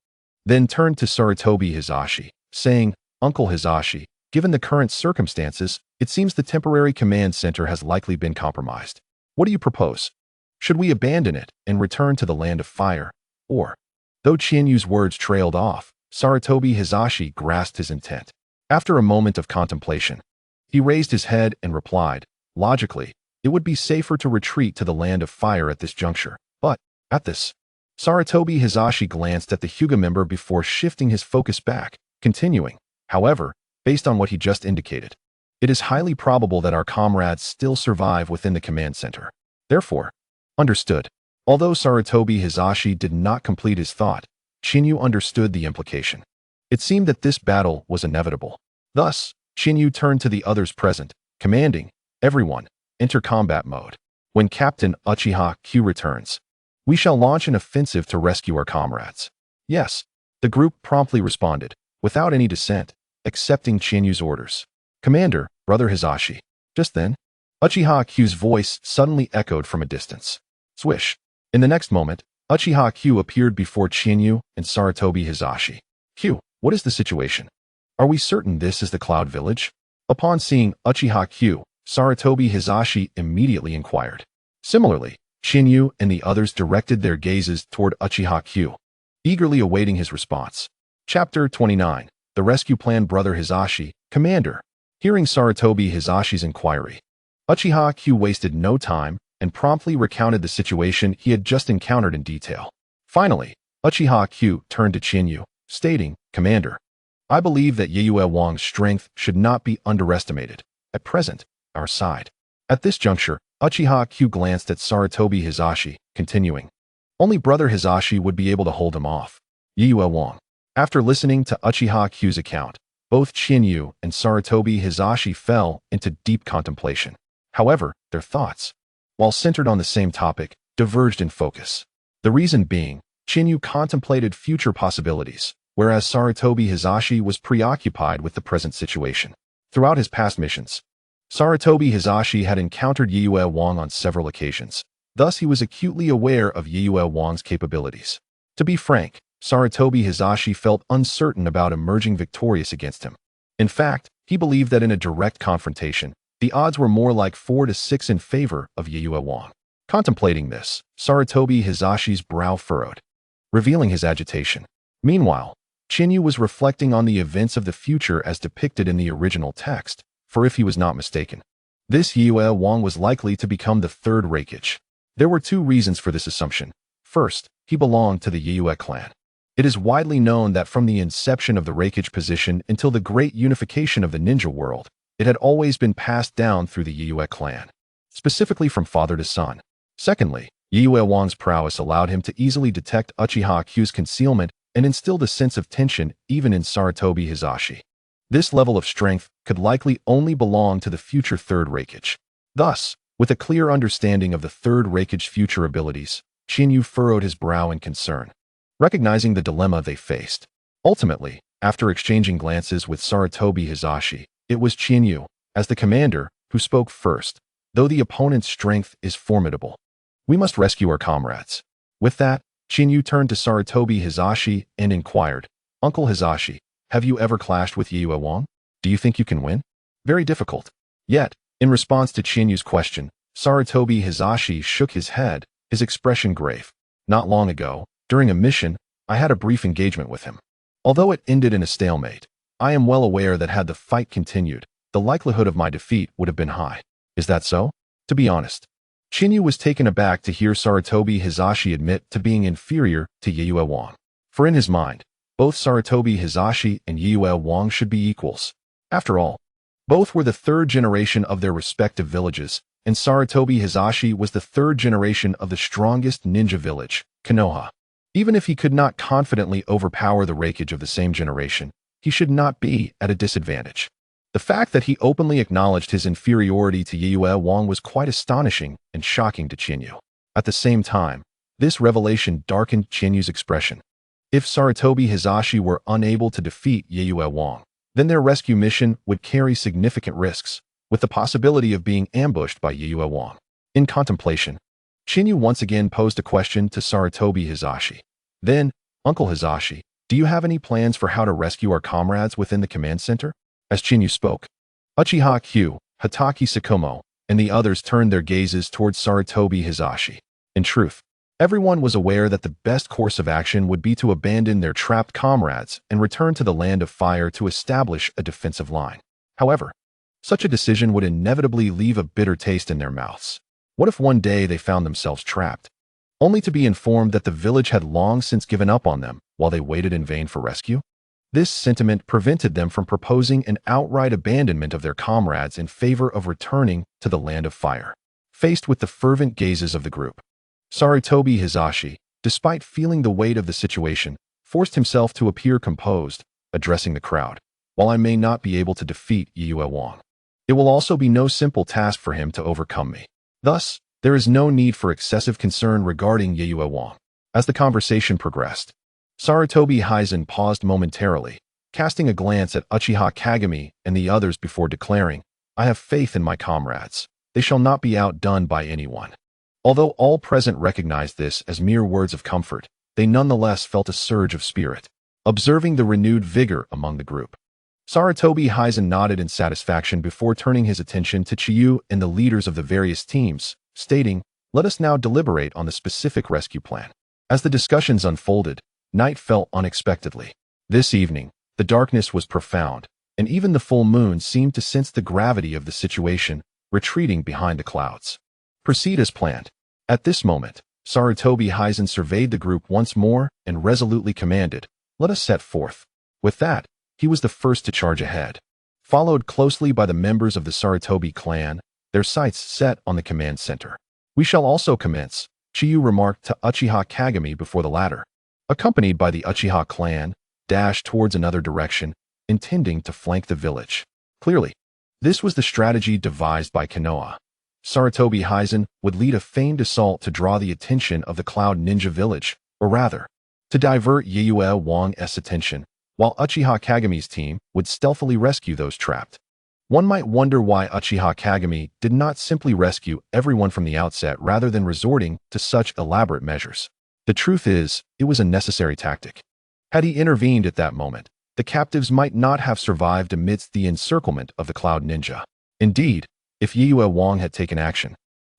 then turned to Sarutobi Hizashi, saying, Uncle Hizashi, given the current circumstances, it seems the temporary command center has likely been compromised. What do you propose? Should we abandon it and return to the land of fire? Or, though Chinyu's words trailed off, Sarutobi Hizashi grasped his intent. After a moment of contemplation, he raised his head and replied, logically, it would be safer to retreat to the land of fire at this juncture. But, at this, Sarutobi Hizashi glanced at the Hyuga member before shifting his focus back, continuing, however, based on what he just indicated, it is highly probable that our comrades still survive within the command center. Therefore, understood. Although Sarutobi Hizashi did not complete his thought, Chinyu understood the implication. It seemed that this battle was inevitable. Thus, Chinyu turned to the others present, commanding, everyone, enter combat mode. When Captain Uchiha Q returns, we shall launch an offensive to rescue our comrades. Yes, the group promptly responded, without any dissent, accepting Chinyu's orders. Commander, Brother Hizashi. Just then, Uchiha Q's voice suddenly echoed from a distance. Swish. In the next moment, Uchiha Q appeared before Chinyu and Sarutobi Hizashi. Q, what is the situation? Are we certain this is the Cloud Village? Upon seeing Uchiha Q, Sarutobi Hizashi immediately inquired. Similarly, Chinyu and the others directed their gazes toward Uchiha Q, eagerly awaiting his response. Chapter 29. The Rescue Plan. Brother Hizashi, Commander. Hearing Sarutobi Hizashi's inquiry, Uchiha Q wasted no time and promptly recounted the situation he had just encountered in detail. Finally, Uchiha Q turned to Chinyu, stating, "Commander, I believe that Yue Wang's strength should not be underestimated. At present, our side." At this juncture, Uchiha Q glanced at Sarutobi Hizashi, continuing, "Only Brother Hizashi would be able to hold him off. Yue Wang." After listening to Uchiha Q's account, both Chinyu and Sarutobi Hizashi fell into deep contemplation. However, their thoughts, while centered on the same topic, diverged in focus. The reason being, Chinyu contemplated future possibilities, whereas Sarutobi Hizashi was preoccupied with the present situation. Throughout his past missions, Sarutobi Hizashi had encountered Yue Wang on several occasions. Thus, he was acutely aware of Yue Wang's capabilities. To be frank, Sarutobi Hizashi felt uncertain about emerging victorious against him. In fact, he believed that in a direct confrontation, the odds were more like 4 to 6 in favor of Yue Wang. Contemplating this, Sarutobi Hizashi's brow furrowed, revealing his agitation. Meanwhile, Chinyu was reflecting on the events of the future as depicted in the original text, for if he was not mistaken, this Yue Wang was likely to become the third Hokage. There were 2 reasons for this assumption. First, he belonged to the Yue clan. It is widely known that from the inception of the Hokage position until the great unification of the ninja world, it had always been passed down through the Yue clan, specifically from father to son. Secondly, Yue Wang's prowess allowed him to easily detect Uchiha Q's concealment and instilled a sense of tension even in Sarutobi Hizashi. This level of strength could likely only belong to the future third Hokage. Thus, with a clear understanding of the third Hokage's future abilities, Chinyu furrowed his brow in concern, recognizing the dilemma they faced. Ultimately, after exchanging glances with Sarutobi Hizashi, it was Chinyu, as the commander, who spoke first. "Though the opponent's strength is formidable, we must rescue our comrades." With that, Chinyu turned to Sarutobi Hizashi and inquired, "Uncle Hizashi, have you ever clashed with Yue Wang? Do you think you can win?" "Very difficult." Yet, in response to Chinyu's question, Sarutobi Hizashi shook his head, his expression grave. "Not long ago, during a mission, I had a brief engagement with him. Although it ended in a stalemate, I am well aware that had the fight continued, the likelihood of my defeat would have been high." "Is that so?" To be honest, Chinyu was taken aback to hear Sarutobi Hizashi admit to being inferior to Yue Wang. For in his mind, both Sarutobi Hizashi and Yue Wang should be equals. After all, both were the third generation of their respective villages, and Sarutobi Hizashi was the third generation of the strongest ninja village, Konoha. Even if he could not confidently overpower the Hokage of the same generation, he should not be at a disadvantage. The fact that he openly acknowledged his inferiority to Yue Wang was quite astonishing and shocking to Chinyu. At the same time, this revelation darkened Chinyu's expression. If Sarutobi Hizashi were unable to defeat Yue Wang, then their rescue mission would carry significant risks, with the possibility of being ambushed by Yue Wang. In contemplation, Chinyu once again posed a question to Sarutobi Hizashi. Then, "Uncle Hizashi, do you have any plans for how to rescue our comrades within the command center?" As Chinyu spoke, Uchiha Q, Hatake Sakumo, and the others turned their gazes towards Sarutobi Hizashi. In truth, everyone was aware that the best course of action would be to abandon their trapped comrades and return to the Land of Fire to establish a defensive line. However, such a decision would inevitably leave a bitter taste in their mouths. What if one day they found themselves trapped, only to be informed that the village had long since given up on them while they waited in vain for rescue? This sentiment prevented them from proposing an outright abandonment of their comrades in favor of returning to the Land of Fire. Faced with the fervent gazes of the group, Sarutobi Hizashi, despite feeling the weight of the situation, forced himself to appear composed, addressing the crowd. "While I may not be able to defeat Yue Wang, it will also be no simple task for him to overcome me. Thus, there is no need for excessive concern regarding Yue Wang." As the conversation progressed, Sarutobi Hizen paused momentarily, casting a glance at Uchiha Kagami and the others before declaring, "I have faith in my comrades. They shall not be outdone by anyone." Although all present recognized this as mere words of comfort, they nonetheless felt a surge of spirit, observing the renewed vigor among the group. Sarutobi Hizen nodded in satisfaction before turning his attention to Chiyu and the leaders of the various teams, stating, "Let us now deliberate on the specific rescue plan." As the discussions unfolded, night fell unexpectedly. This evening, the darkness was profound, and even the full moon seemed to sense the gravity of the situation, retreating behind the clouds. Proceed as planned. At this moment, Sarutobi Hizen surveyed the group once more and resolutely commanded, "Let us set forth." With that, he was the first to charge ahead. Followed closely by the members of the Sarutobi clan, their sights set on the command center. "We shall also commence," Chiyu remarked to Uchiha Kagami before the latter. Accompanied by the Uchiha clan, dashed towards another direction, intending to flank the village. Clearly, this was the strategy devised by Konoha. Sarutobi Hizen would lead a feigned assault to draw the attention of the Cloud Ninja village, or rather, to divert Yue Wang's attention, while Uchiha Kagami's team would stealthily rescue those trapped. One might wonder why Uchiha Kagami did not simply rescue everyone from the outset rather than resorting to such elaborate measures. The truth is, it was a necessary tactic. Had he intervened at that moment, the captives might not have survived amidst the encirclement of the Cloud Ninja. Indeed, if Yue Wang had taken action,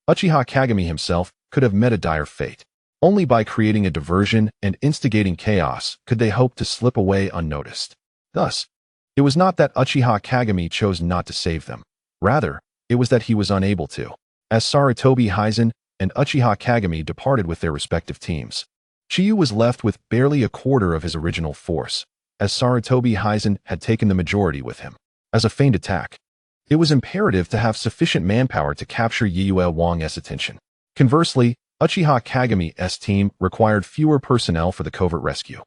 Uchiha Kagami himself could have met a dire fate. Only by creating a diversion and instigating chaos could they hope to slip away unnoticed. Thus, it was not that Uchiha Kagami chose not to save them. Rather, it was that he was unable to. As Sarutobi Hizen and Uchiha Kagami departed with their respective teams, Chiyu was left with barely a quarter of his original force, as Sarutobi Hizen had taken the majority with him. As a feigned attack, it was imperative to have sufficient manpower to capture Yue Wang's attention. Conversely, Uchiha Kagami's team required fewer personnel for the covert rescue,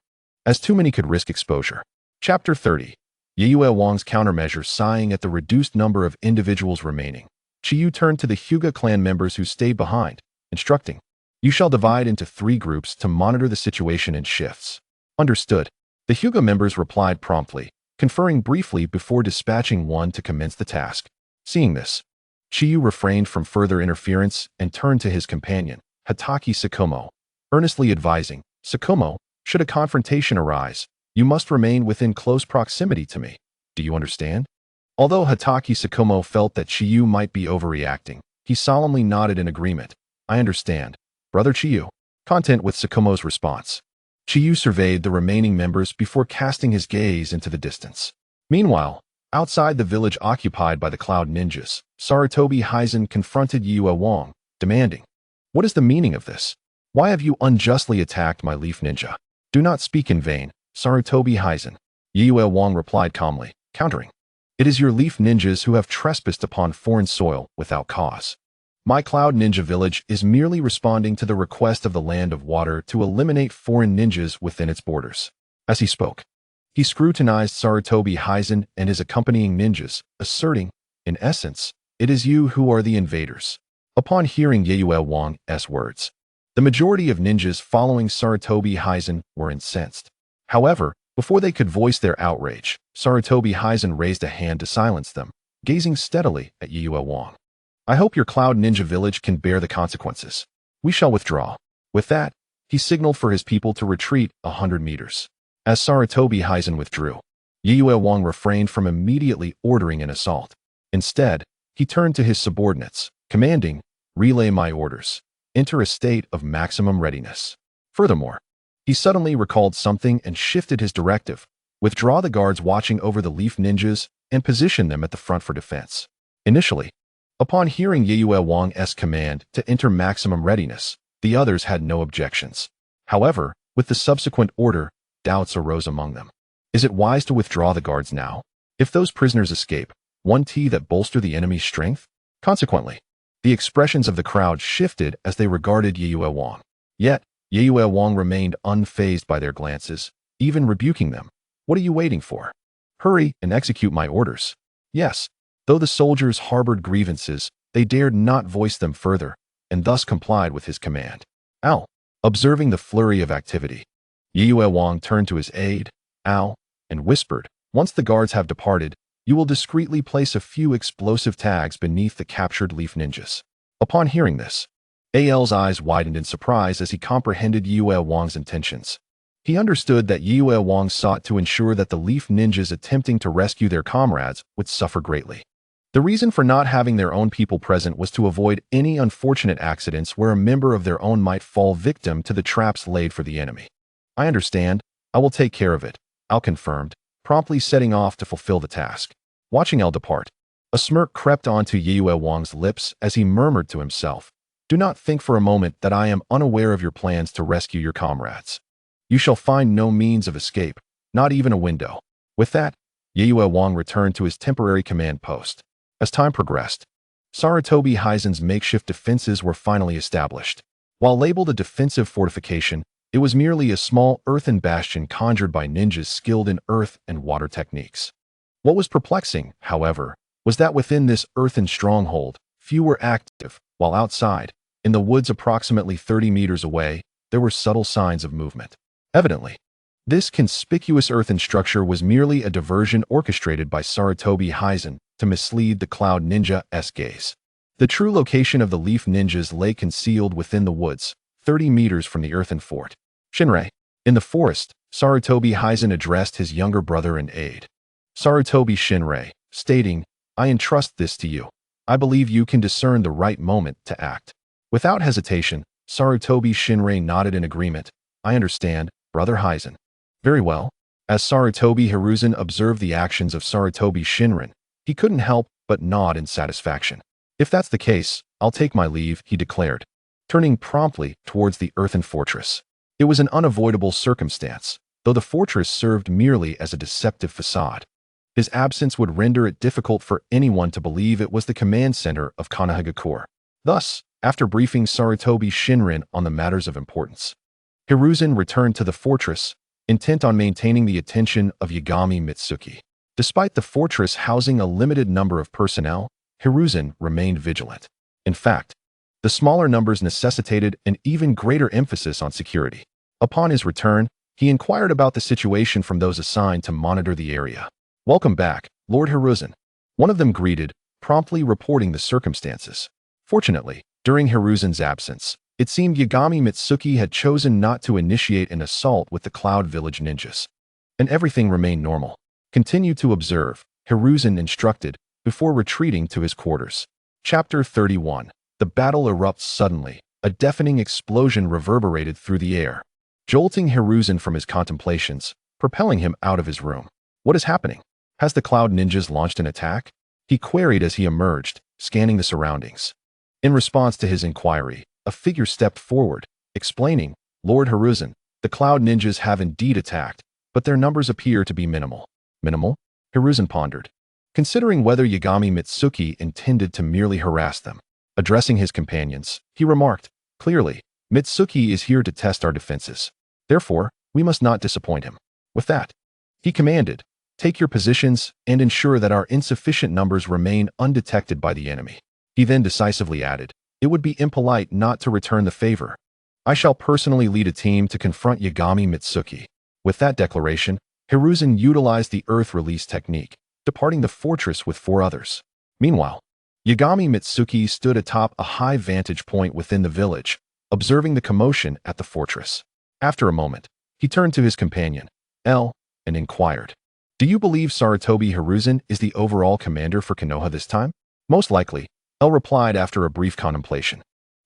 as too many could risk exposure. Chapter 30. Yue Wang's countermeasures. Sighing at the reduced number of individuals remaining, Chiyu turned to the Hyuga clan members who stayed behind, instructing, "You shall divide into 3 groups to monitor the situation in shifts." Understood. The Hyuga members replied promptly, conferring briefly before dispatching one to commence the task. Seeing this, Chiyu refrained from further interference and turned to his companion, Hatake Sakomo, earnestly advising, "Sakomo, should a confrontation arise, you must remain within close proximity to me. Do you understand?" Although Hatake Sakomo felt that Chiyu might be overreacting, he solemnly nodded in agreement. "I understand, Brother Chiyu." Content with Sakomo's response, Chiyu surveyed the remaining members before casting his gaze into the distance. Meanwhile, outside the village occupied by the Cloud Ninjas, Sarutobi Hizen confronted Yue Wang, demanding, "What is the meaning of this? Why have you unjustly attacked my Leaf Ninja?" "Do not speak in vain, Sarutobi Hizen," Yue Wang replied calmly, countering. "It is your Leaf Ninjas who have trespassed upon foreign soil without cause. My Cloud Ninja village is merely responding to the request of the Land of Water to eliminate foreign ninjas within its borders." As he spoke, he scrutinized Sarutobi Hizen and his accompanying ninjas, asserting, "In essence, it is you who are the invaders." Upon hearing Yue Wang's words, the majority of ninjas following Sarutobi Hizen were incensed. However, before they could voice their outrage, Sarutobi Hizen raised a hand to silence them, gazing steadily at Yue Wang. "I hope your Cloud Ninja village can bear the consequences. We shall withdraw." With that, he signaled for his people to retreat 100 meters. As Sarutobi Hizen withdrew, Yue Wang refrained from immediately ordering an assault. Instead, he turned to his subordinates, commanding, "Relay my orders. Enter a state of maximum readiness." Furthermore, he suddenly recalled something and shifted his directive, "Withdraw the guards watching over the Leaf Ninjas and position them at the front for defense." Initially, upon hearing Yue Wang's command to enter maximum readiness, the others had no objections. However, with the subsequent order, doubts arose among them. Is it wise to withdraw the guards now? If those prisoners escape, won't that bolster the enemy's strength? Consequently, the expressions of the crowd shifted as they regarded Yue Wang. Yet, Yue Wang remained unfazed by their glances, even rebuking them. "What are you waiting for? Hurry and execute my orders." Yes, though the soldiers harbored grievances, they dared not voice them further, and thus complied with his command. Al, observing the flurry of activity, Yue Wang turned to his aide, Al, and whispered, "Once the guards have departed, you will discreetly place a few explosive tags beneath the captured Leaf Ninjas." Upon hearing this, Al's eyes widened in surprise as he comprehended Yue Wang's intentions. He understood that Yue Wang sought to ensure that the Leaf Ninjas attempting to rescue their comrades would suffer greatly. The reason for not having their own people present was to avoid any unfortunate accidents where a member of their own might fall victim to the traps laid for the enemy. "I understand. I will take care of it," Al confirmed, promptly setting off to fulfill the task. Watching Al depart, A smirk crept onto Yue Wang's lips as he murmured to himself, "Do not think for a moment that I am unaware of your plans to rescue your comrades. You shall find no means of escape, not even a window." With that, Yue Wang returned to his temporary command post. As time progressed, Sarutobi Hisen's makeshift defenses were finally established. While labeled a defensive fortification, it was merely a small earthen bastion conjured by ninjas skilled in earth and water techniques. What was perplexing, however, was that within this earthen stronghold, few were active, while outside, in the woods approximately 30 meters away, there were subtle signs of movement. Evidently, this conspicuous earthen structure was merely a diversion orchestrated by Sarutobi Hisen to mislead the Cloud Ninja's gaze. The true location of the Leaf Ninjas lay concealed within the woods, 30 meters from the earthen fort. Shinrei. In the forest, Sarutobi Hisen addressed his younger brother and aide. Sarutobi Shinrei, stating, "I entrust this to you. I believe you can discern the right moment to act." Without hesitation, Sarutobi Shinrei nodded in agreement. "I understand, Brother Hisen." "Very well." As Sarutobi Hiruzen observed the actions of Sarutobi Shinrin, he couldn't help but nod in satisfaction. "If that's the case, I'll take my leave," he declared, turning promptly towards the earthen fortress. It was an unavoidable circumstance, though the fortress served merely as a deceptive facade. His absence would render it difficult for anyone to believe it was the command center of Konoha Corps. Thus, after briefing Sarutobi Shinrin on the matters of importance, Hiruzen returned to the fortress, intent on maintaining the attention of Yagami Mitsuki. Despite the fortress housing a limited number of personnel, Hiruzen remained vigilant. In fact, the smaller numbers necessitated an even greater emphasis on security. Upon his return, he inquired about the situation from those assigned to monitor the area. "Welcome back, Lord Hiruzen," one of them greeted, promptly reporting the circumstances. Fortunately, during Hiruzen's absence, it seemed Yagami Mitsuki had chosen not to initiate an assault with the Cloud Village ninjas, and everything remained normal. "Continue to observe," Hiruzen instructed, before retreating to his quarters. Chapter 31. The battle erupts suddenly. A deafening explosion reverberated through the air, jolting Hiruzen from his contemplations, propelling him out of his room. "What is happening? Has the Cloud Ninjas launched an attack?" he queried as he emerged, scanning the surroundings. In response to his inquiry, a figure stepped forward, explaining, "Lord Hiruzen, the Cloud Ninjas have indeed attacked, but their numbers appear to be minimal." "Minimal?" Hiruzen pondered, considering whether Yagami Mitsuki intended to merely harass them. Addressing his companions, he remarked, "Clearly, Mitsuki is here to test our defenses. Therefore, we must not disappoint him." With that, he commanded, "Take your positions and ensure that our insufficient numbers remain undetected by the enemy." He then decisively added, "It would be impolite not to return the favor. I shall personally lead a team to confront Yagami Mitsuki." With that declaration, Hiruzen utilized the earth release technique, departing the fortress with 4 others. Meanwhile, Yagami Mitsuki stood atop a high vantage point within the village, observing the commotion at the fortress. After a moment, he turned to his companion, L, and inquired, "Do you believe Sarutobi Hiruzen is the overall commander for Konoha this time?" "Most likely," L replied after a brief contemplation.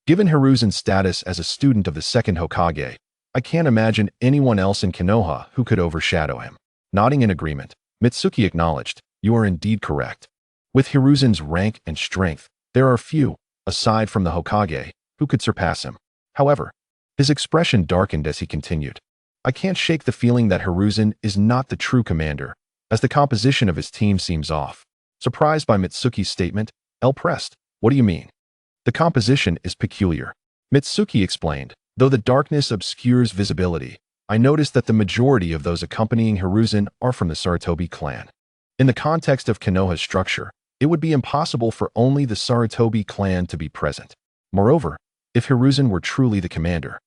"Given Hiruzen's status as a student of the second Hokage, I can't imagine anyone else in Konoha who could overshadow him." Nodding in agreement, Mitsuki acknowledged, "You are indeed correct. With Hiruzen's rank and strength, there are few, aside from the Hokage, who could surpass him." However, his expression darkened as he continued, "I can't shake the feeling that Hiruzen is not the true commander, as the composition of his team seems off." Surprised by Mitsuki's statement, L pressed, "What do you mean?" "The composition is peculiar," Mitsuki explained. "Though the darkness obscures visibility, I noticed that the majority of those accompanying Hiruzen are from the Sarutobi clan. In the context of Konoha's structure, it would be impossible for only the Sarutobi clan to be present. Moreover, if Hiruzen were truly the commander,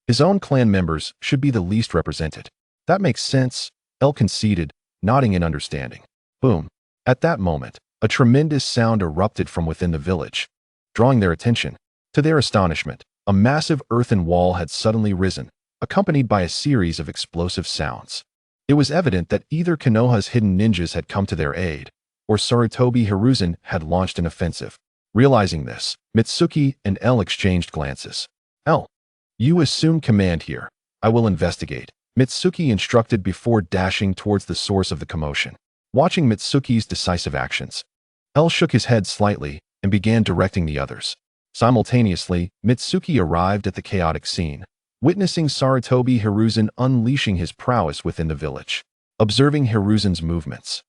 his own clan members should be the least represented." "That makes sense," L conceded, nodding in understanding. Boom. At that moment, a tremendous sound erupted from within the village, drawing their attention. To their astonishment, a massive earthen wall had suddenly risen, accompanied by a series of explosive sounds. It was evident that either Konoha's hidden ninjas had come to their aid, or Sarutobi Hiruzen had launched an offensive. Realizing this, Mitsuki and L exchanged glances. "L, you assume command here. I will investigate," Mitsuki instructed before dashing towards the source of the commotion. Watching Mitsuki's decisive actions, L shook his head slightly and began directing the others. Simultaneously, Mitsuki arrived at the chaotic scene, witnessing Sarutobi Hiruzen unleashing his prowess within the village. Observing Hiruzen's movements,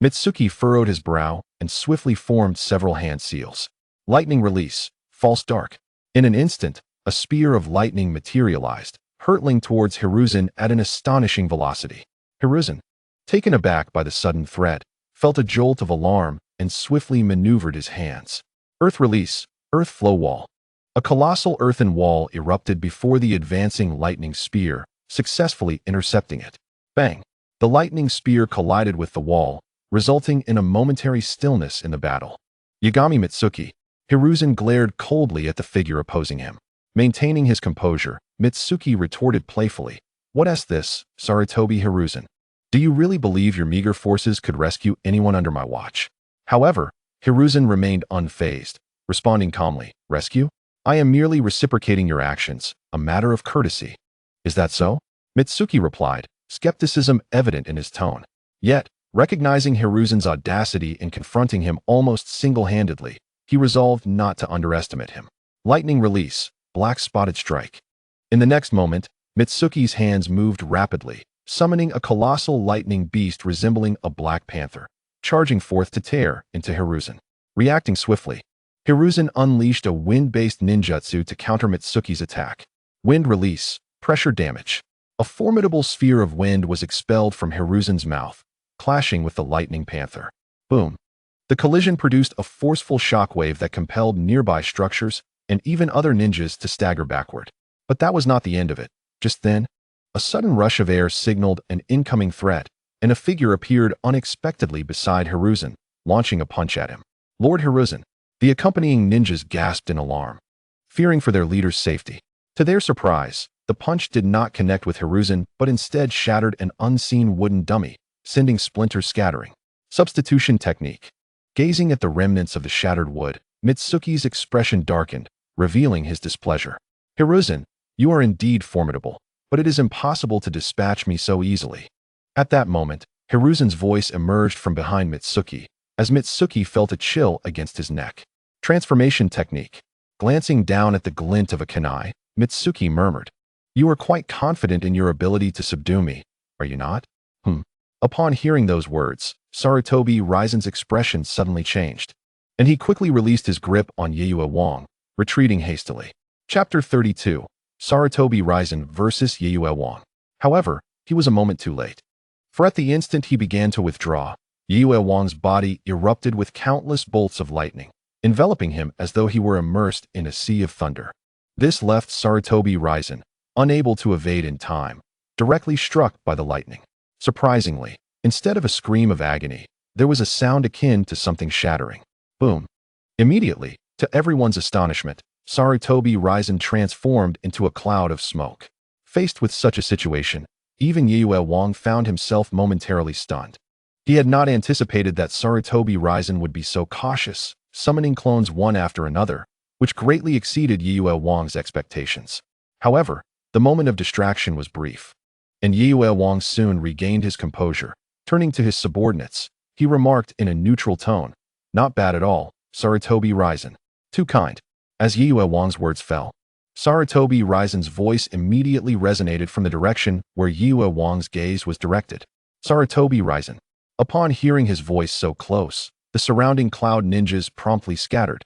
Mitsuki furrowed his brow and swiftly formed several hand seals. Lightning release, false dark. In an instant, a spear of lightning materialized, hurtling towards Hiruzen at an astonishing velocity. Hiruzen, taken aback by the sudden threat, felt a jolt of alarm and swiftly maneuvered his hands. Earth release, earth flow wall. A colossal earthen wall erupted before the advancing lightning spear, successfully intercepting it. Bang! The lightning spear collided with the wall, resulting in a momentary stillness in the battle. Yagami Mitsuki. Hiruzen glared coldly at the figure opposing him. Maintaining his composure, Mitsuki retorted playfully, "What's this, Sarutobi Hiruzen? Do you really believe your meager forces could rescue anyone under my watch?" However, Hiruzen remained unfazed, responding calmly, "Rescue? I am merely reciprocating your actions, a matter of courtesy." "Is that so?" Mitsuki replied, skepticism evident in his tone. Yet, recognizing Hiruzen's audacity in confronting him almost single-handedly, he resolved not to underestimate him. Lightning release, black spotted strike. In the next moment, Mitsuki's hands moved rapidly, summoning a colossal lightning beast resembling a black panther, charging forth to tear into Hiruzen. Reacting swiftly, Hiruzen unleashed a wind-based ninjutsu to counter Mitsuki's attack. Wind release, pressure damage. A formidable sphere of wind was expelled from Hiruzen's mouth, clashing with the lightning panther. Boom! The collision produced a forceful shockwave that compelled nearby structures and even other ninjas to stagger backward. But that was not the end of it. Just then, a sudden rush of air signaled an incoming threat, and a figure appeared unexpectedly beside Hiruzen, launching a punch at him. Lord Hiruzen. The accompanying ninjas gasped in alarm, fearing for their leader's safety. To their surprise, the punch did not connect with Hiruzen, but instead shattered an unseen wooden dummy, sending splinters scattering. Substitution technique. Gazing at the remnants of the shattered wood, Mitsuki's expression darkened, revealing his displeasure. "Hiruzen, you are indeed formidable, but it is impossible to dispatch me so easily." At that moment, Hiruzen's voice emerged from behind Mitsuki, as Mitsuki felt a chill against his neck. Transformation technique. Glancing down at the glint of a kunai, Mitsuki murmured, "You are quite confident in your ability to subdue me, are you not?" Upon hearing those words, Sarutobi Risen's expression suddenly changed, and he quickly released his grip on Yue Wang, retreating hastily. Chapter 32. Sarutobi Risen vs. Yue Wang. However, he was a moment too late. For at the instant he began to withdraw, Yue Wang's body erupted with countless bolts of lightning, enveloping him as though he were immersed in a sea of thunder. This left Sarutobi Risen, unable to evade in time, directly struck by the lightning. Surprisingly, instead of a scream of agony, there was a sound akin to something shattering. Boom! Immediately, to everyone's astonishment, Sarutobi Risen transformed into a cloud of smoke. Faced with such a situation, even Yue Wang found himself momentarily stunned. He had not anticipated that Sarutobi Risen would be so cautious, summoning clones one after another, which greatly exceeded Yue Wang's expectations. However, the moment of distraction was brief, and Yue Wang soon regained his composure. Turning to his subordinates, he remarked in a neutral tone, "Not bad at all, Sarutobi Risen. Too kind." As Yue Wang's words fell, Sarutobi Risen's voice immediately resonated from the direction where Yue Wang's gaze was directed. Sarutobi Risen. Upon hearing his voice so close, the surrounding cloud ninjas promptly scattered,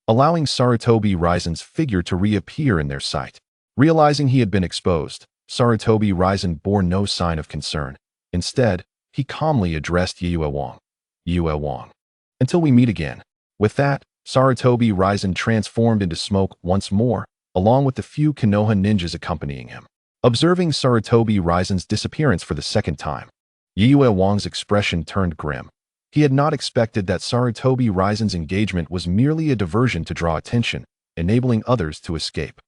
allowing Sarutobi Risen's figure to reappear in their sight. Realizing he had been exposed, Sarutobi Risen bore no sign of concern. Instead, he calmly addressed Yue Wang. "Yue Wang. Until we meet again." With that, Sarutobi Risen transformed into smoke once more, along with the few Konoha ninjas accompanying him. Observing Sarutobi Risen's disappearance for the second time, Yue Wang's expression turned grim. He had not expected that Sarutobi Risen's engagement was merely a diversion to draw attention, enabling others to escape.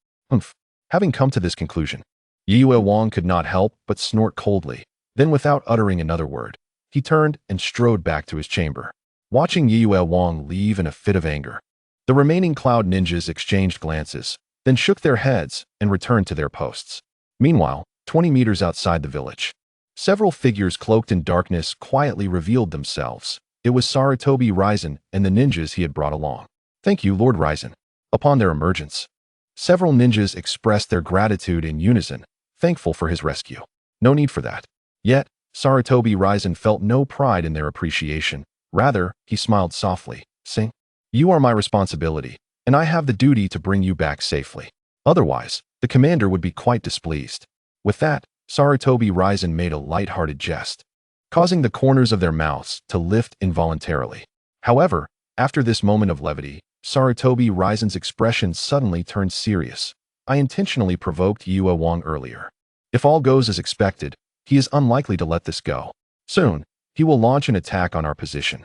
Having come to this conclusion, Yue Wang could not help but snort coldly. Then, without uttering another word, he turned and strode back to his chamber. Watching Yue Wang leave in a fit of anger, the remaining cloud ninjas exchanged glances, then shook their heads and returned to their posts. Meanwhile, 20 meters outside the village, several figures cloaked in darkness quietly revealed themselves. It It was Sarutobi Raisen and the ninjas he had brought along. "Thank you, Lord Raisen." Upon their emergence, several ninjas expressed their gratitude in unison, thankful for his rescue. No need for that. Yet, Sarutobi Raisen felt no pride in their appreciation. Rather, he smiled softly, saying, "You are my responsibility, and I have the duty to bring you back safely. Otherwise, the commander would be quite displeased." With that, Sarutobi Raisen made a light-hearted jest, causing the corners of their mouths to lift involuntarily. However, after this moment of levity, Sarutobi Raisen's expression suddenly turned serious. "I intentionally provoked Yue Wang earlier. If all goes as expected, he is unlikely to let this go. Soon, he will launch an attack on our position.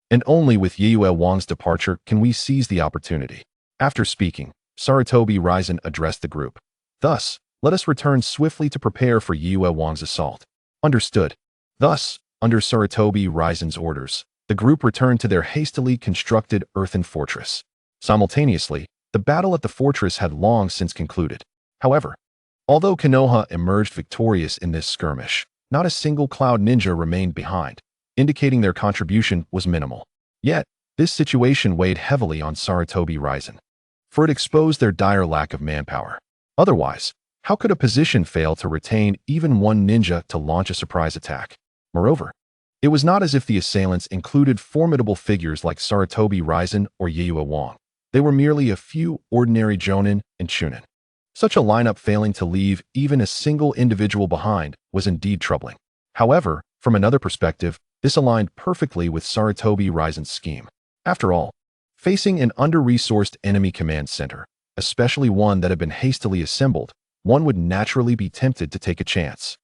And only with Yue Wang's departure can we seize the opportunity." After speaking, Sarutobi Raisen addressed the group. "Thus, let us return swiftly to prepare for Yue Wang's assault." Understood. Thus, under Sarutobi Raisen's orders, the group returned to their hastily constructed earthen fortress. Simultaneously, the battle at the fortress had long since concluded. However, although Konoha emerged victorious in this skirmish, not a single Cloud Ninja remained behind, indicating their contribution was minimal. Yet, this situation weighed heavily on Sarutobi Raisen, for it exposed their dire lack of manpower. Otherwise, how could a position fail to retain even one ninja to launch a surprise attack? Moreover, it was not as if the assailants included formidable figures like Sarutobi Raisen or Yue Wang. They were merely a few ordinary Jonin and Chunin. Such a lineup failing to leave even a single individual behind was indeed troubling. However, from another perspective, this aligned perfectly with Sarutobi Raisen's scheme. After all, facing an under-resourced enemy command center, especially one that had been hastily assembled, one would naturally be tempted to take a chance.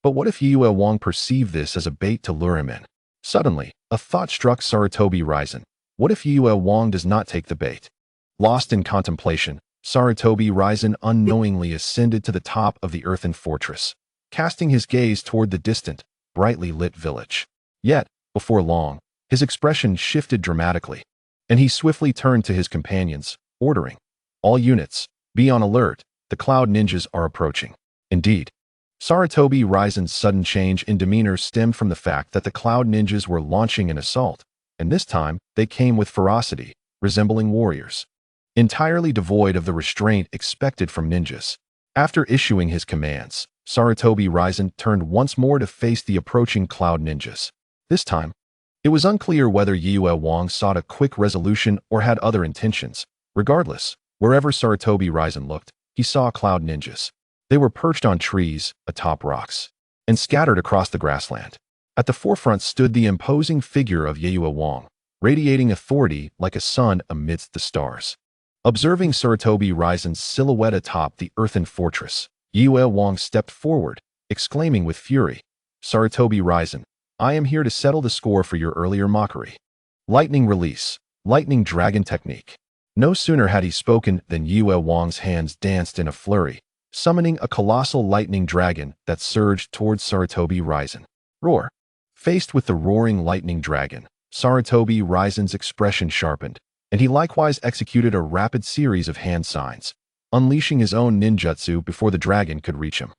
But what if Yue Wang perceived this as a bait to lure him in? Suddenly, a thought struck Sarutobi Raisen. What if Yue Wang does not take the bait? Lost in contemplation, Sarutobi Raisen unknowingly ascended to the top of the earthen fortress, casting his gaze toward the distant, brightly lit village. Yet, before long, his expression shifted dramatically, and he swiftly turned to his companions, ordering, "All units, be on alert, the Cloud Ninjas are approaching." Indeed, Sarutobi Raisen's sudden change in demeanor stemmed from the fact that the Cloud Ninjas were launching an assault, and this time they came with ferocity, resembling warriors, entirely devoid of the restraint expected from ninjas. After issuing his commands, Sarutobi Raisen turned once more to face the approaching Cloud Ninjas. This time, it was unclear whether Yue Wang sought a quick resolution or had other intentions. Regardless, wherever Sarutobi Raisen looked, he saw Cloud Ninjas. They were perched on trees, atop rocks, and scattered across the grassland. At the forefront stood the imposing figure of Yue Wang, radiating authority like a sun amidst the stars. Observing Sarutobi Raisen's silhouette atop the earthen fortress, Yue Wang stepped forward, exclaiming with fury, "Sarutobi Raisen, I am here to settle the score for your earlier mockery." Lightning release, lightning dragon technique. No sooner had he spoken than Yue Wang's hands danced in a flurry, summoning a colossal lightning dragon that surged towards Sarutobi Raisen. Roar. Faced with the roaring lightning dragon, Sarutobi Raisen's expression sharpened, and he likewise executed a rapid series of hand signs, unleashing his own ninjutsu before the dragon could reach him.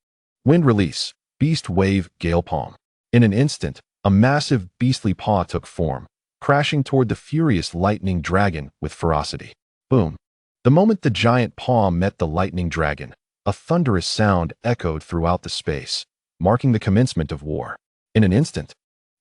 Wind release, beast wave, gale palm. In an instant, a massive beastly paw took form, crashing toward the furious lightning dragon with ferocity. Boom. The moment the giant paw met the lightning dragon, a thunderous sound echoed throughout the space, marking the commencement of war. In an instant,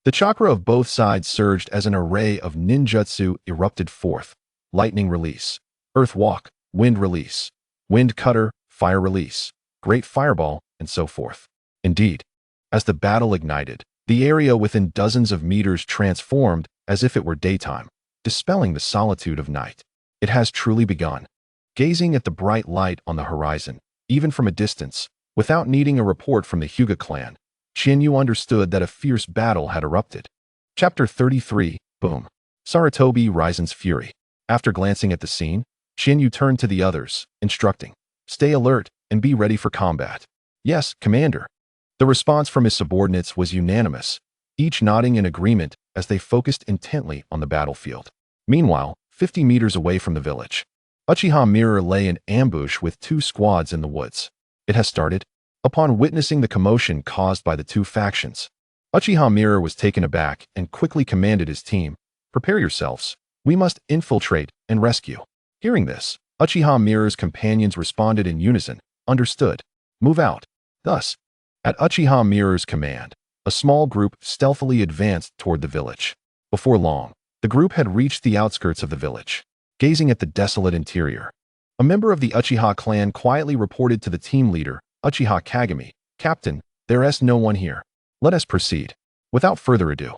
the chakra of both sides surged as an array of ninjutsu erupted forth. Lightning release, earth walk, wind release, wind cutter, fire release, great fireball, and so forth. Indeed, as the battle ignited, the area within dozens of meters transformed as if it were daytime, dispelling the solitude of night. It has truly begun. Gazing at the bright light on the horizon, even from a distance, without needing a report from the Hyuga clan, Qianyu understood that a fierce battle had erupted. Chapter 33, Boom. Sarutobi Raisen's fury. After glancing at the scene, Qianyu turned to the others, instructing, "Stay alert and be ready for combat." "Yes, Commander." The response from his subordinates was unanimous, each nodding in agreement as they focused intently on the battlefield. Meanwhile, 50 meters away from the village, Uchiha Mirror lay in ambush with two squads in the woods. It has started. Upon witnessing the commotion caused by the two factions, Uchiha Mirror was taken aback and quickly commanded his team, Prepare yourselves. We must infiltrate and rescue. Hearing this, Uchiha Mirror's companions responded in unison. Understood. Move out. Thus, at Uchiha Mirror's command, a small group stealthily advanced toward the village. Before long, the group had reached the outskirts of the village. Gazing at the desolate interior, a member of the Uchiha clan quietly reported to the team leader, Uchiha Kagami, "Captain, there is no one here. Let us proceed." Without further ado,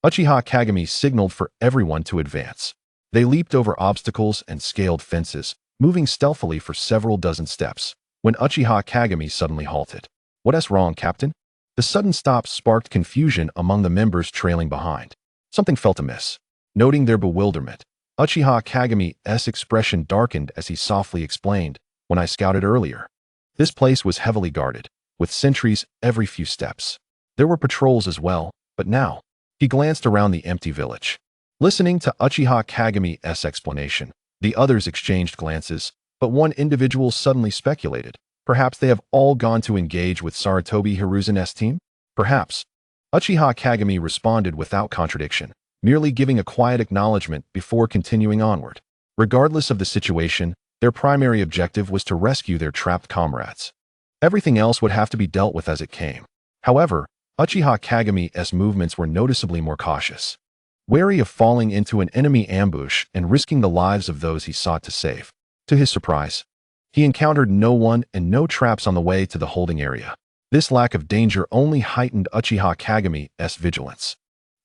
Uchiha Kagami signaled for everyone to advance. They leaped over obstacles and scaled fences, moving stealthily for several dozen steps, when Uchiha Kagami suddenly halted. "What is wrong, Captain?" The sudden stop sparked confusion among the members trailing behind. Something felt amiss. Noting their bewilderment, Uchiha Kagami's expression darkened as he softly explained, "When I scouted earlier, this place was heavily guarded, with sentries every few steps. There were patrols as well, but now..." He glanced around the empty village. Listening to Uchiha Kagami's explanation, the others exchanged glances, but one individual suddenly speculated, "Perhaps they have all gone to engage with Sarutobi Hiruzen's team?" "Perhaps." Uchiha Kagami responded without contradiction, merely giving a quiet acknowledgement before continuing onward. Regardless of the situation, their primary objective was to rescue their trapped comrades. Everything else would have to be dealt with as it came. However, Uchiha Kagami's movements were noticeably more cautious. Wary of falling into an enemy ambush and risking the lives of those he sought to save. To his surprise, he encountered no one and no traps on the way to the holding area. This lack of danger only heightened Uchiha Kagami's vigilance,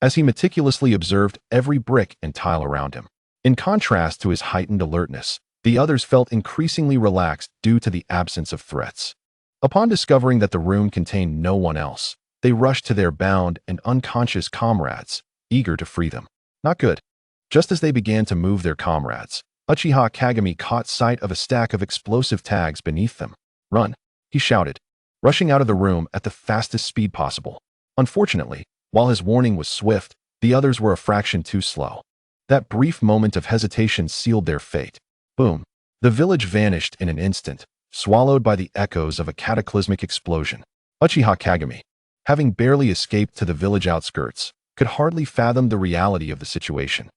as he meticulously observed every brick and tile around him. In contrast to his heightened alertness, the others felt increasingly relaxed due to the absence of threats. Upon discovering that the room contained no one else, they rushed to their bound and unconscious comrades, eager to free them. Not good. Just as they began to move their comrades, Uchiha Kagami caught sight of a stack of explosive tags beneath them. "Run!" he shouted, rushing out of the room at the fastest speed possible. Unfortunately, while his warning was swift, the others were a fraction too slow. That brief moment of hesitation sealed their fate. Boom! The village vanished in an instant, swallowed by the echoes of a cataclysmic explosion. Uchiha Kagami, having barely escaped to the village outskirts, could hardly fathom the reality of the situation.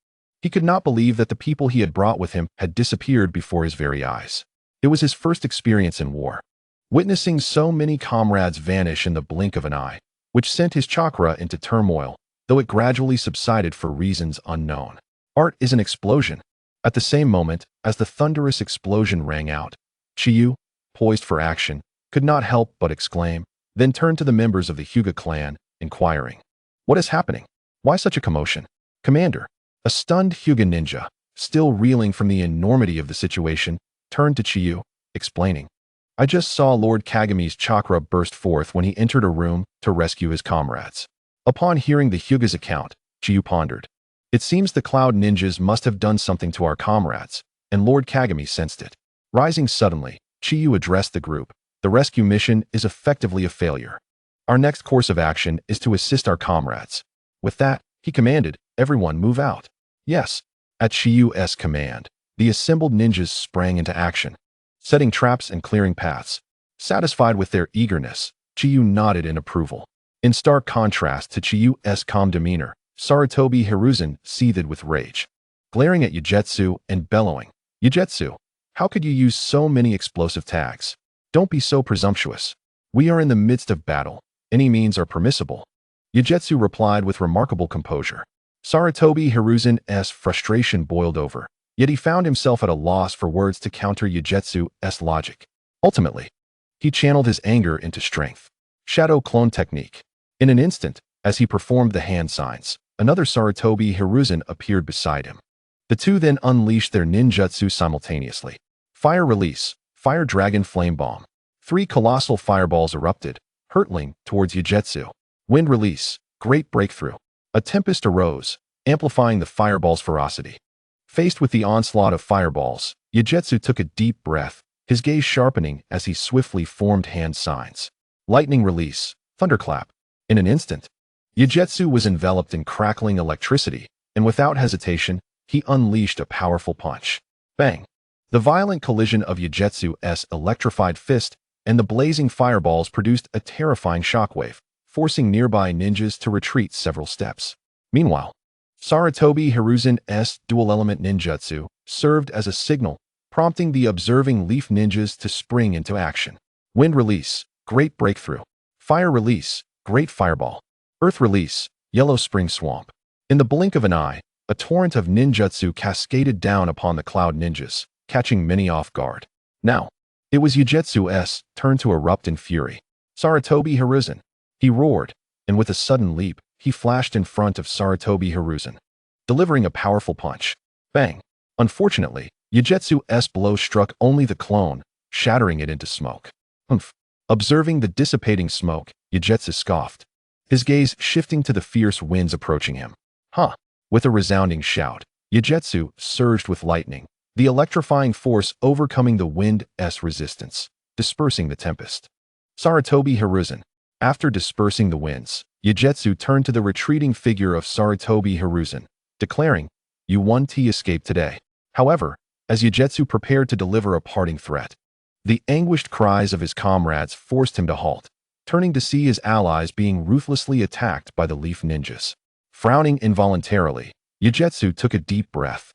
He could not believe that the people he had brought with him had disappeared before his very eyes. It was his first experience in war. Witnessing so many comrades vanish in the blink of an eye, which sent his chakra into turmoil, though it gradually subsided for reasons unknown. Art is an explosion. At the same moment, as the thunderous explosion rang out, Chiyu, poised for action, could not help but exclaim, then turned to the members of the Hyuga clan, inquiring, "What is happening? Why such a commotion?" "Commander," a stunned Hyuga ninja, still reeling from the enormity of the situation, turned to Chiyu, explaining, "I just saw Lord Kagami's chakra burst forth when he entered a room to rescue his comrades." Upon hearing the Hyuga's account, Chiyu pondered, "It seems the Cloud Ninjas must have done something to our comrades, and Lord Kagami sensed it." Rising suddenly, Chiyu addressed the group, "The rescue mission is effectively a failure. Our next course of action is to assist our comrades." With that, he commanded, "Everyone move out." Yes, at Chiyu's command, the assembled ninjas sprang into action, setting traps and clearing paths. Satisfied with their eagerness, Chiyu nodded in approval. In stark contrast to Chiyu's calm demeanor, Sarutobi Hiruzen seethed with rage. Glaring at Yagetsu and bellowing, "Yagetsu, how could you use so many explosive tags? Don't be so presumptuous. We are in the midst of battle. Any means are permissible." Yagetsu replied with remarkable composure. Sarutobi Hiruzen's frustration boiled over, yet he found himself at a loss for words to counter Yagetsu's logic. Ultimately, he channeled his anger into strength. Shadow clone technique. In an instant, as he performed the hand signs, another Sarutobi Hiruzen appeared beside him. The two then unleashed their ninjutsu simultaneously. Fire release, Fire Dragon Flame Bomb. 3 colossal fireballs erupted, hurtling towards Yagetsu. Wind release, Great Breakthrough. A tempest arose, amplifying the fireball's ferocity. Faced with the onslaught of fireballs, Yagetsu took a deep breath, his gaze sharpening as he swiftly formed hand signs. Lightning release, Thunderclap. In an instant, Yagetsu was enveloped in crackling electricity, and without hesitation, he unleashed a powerful punch. Bang! The violent collision of Yagetsu's electrified fist and the blazing fireballs produced a terrifying shockwave, forcing nearby ninjas to retreat several steps. Meanwhile, Sarutobi Hiruzen's dual-element ninjutsu served as a signal, prompting the observing leaf ninjas to spring into action. Wind release, great breakthrough. Fire release, great fireball. Earth release, yellow spring swamp. In the blink of an eye, a torrent of ninjutsu cascaded down upon the cloud ninjas, catching many off guard. Now, it was Yujutsu's turn to erupt in fury. Sarutobi Hiruzen. He roared, and with a sudden leap, he flashed in front of Sarutobi Hiruzen, delivering a powerful punch. Bang! Unfortunately, Yujutsu's blow struck only the clone, shattering it into smoke. Humph! Observing the dissipating smoke, Yujutsu scoffed, his gaze shifting to the fierce winds approaching him. Huh! With a resounding shout, Yujutsu surged with lightning, the electrifying force overcoming the wind's resistance, dispersing the tempest. Sarutobi Hiruzen. After dispersing the winds, Yujutsu turned to the retreating figure of Sarutobi Hiruzen, declaring, "You won to escape today." However, as Yujutsu prepared to deliver a parting threat, the anguished cries of his comrades forced him to halt, turning to see his allies being ruthlessly attacked by the leaf ninjas. Frowning involuntarily, Yujutsu took a deep breath,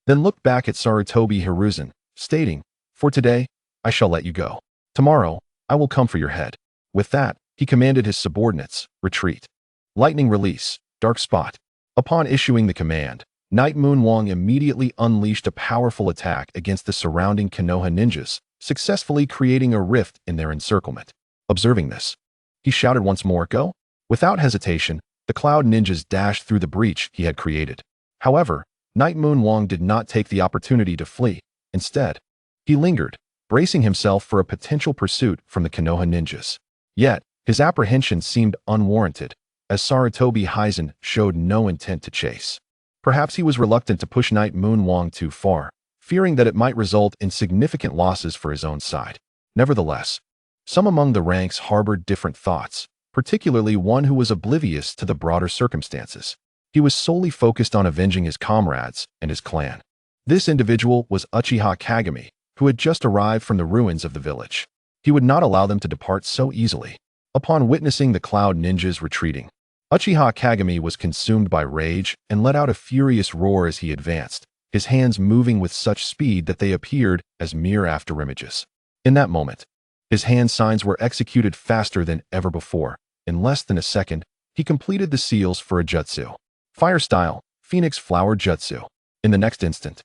then looked back at Sarutobi Hiruzen, stating, "For today, I shall let you go. Tomorrow, I will come for your head." With that, he commanded his subordinates, "Retreat." Lightning release, dark spot. Upon issuing the command, Night Moon Wong immediately unleashed a powerful attack against the surrounding Konoha ninjas, successfully creating a rift in their encirclement. Observing this, he shouted once more, "Go!" Without hesitation, the cloud ninjas dashed through the breach he had created. However, Night Moon Wong did not take the opportunity to flee. Instead, he lingered, bracing himself for a potential pursuit from the Konoha ninjas. Yet, his apprehension seemed unwarranted, as Sarutobi Hiruzen showed no intent to chase. Perhaps he was reluctant to push Night Moon Wong too far, fearing that it might result in significant losses for his own side. Nevertheless, some among the ranks harbored different thoughts, particularly one who was oblivious to the broader circumstances. He was solely focused on avenging his comrades and his clan. This individual was Uchiha Kagami, who had just arrived from the ruins of the village. He would not allow them to depart so easily. Upon witnessing the cloud ninjas retreating, Uchiha Kagami was consumed by rage and let out a furious roar as he advanced, his hands moving with such speed that they appeared as mere afterimages. In that moment, his hand signs were executed faster than ever before. In less than a second, he completed the seals for a jutsu. Fire style, Phoenix Flower Jutsu. In the next instant,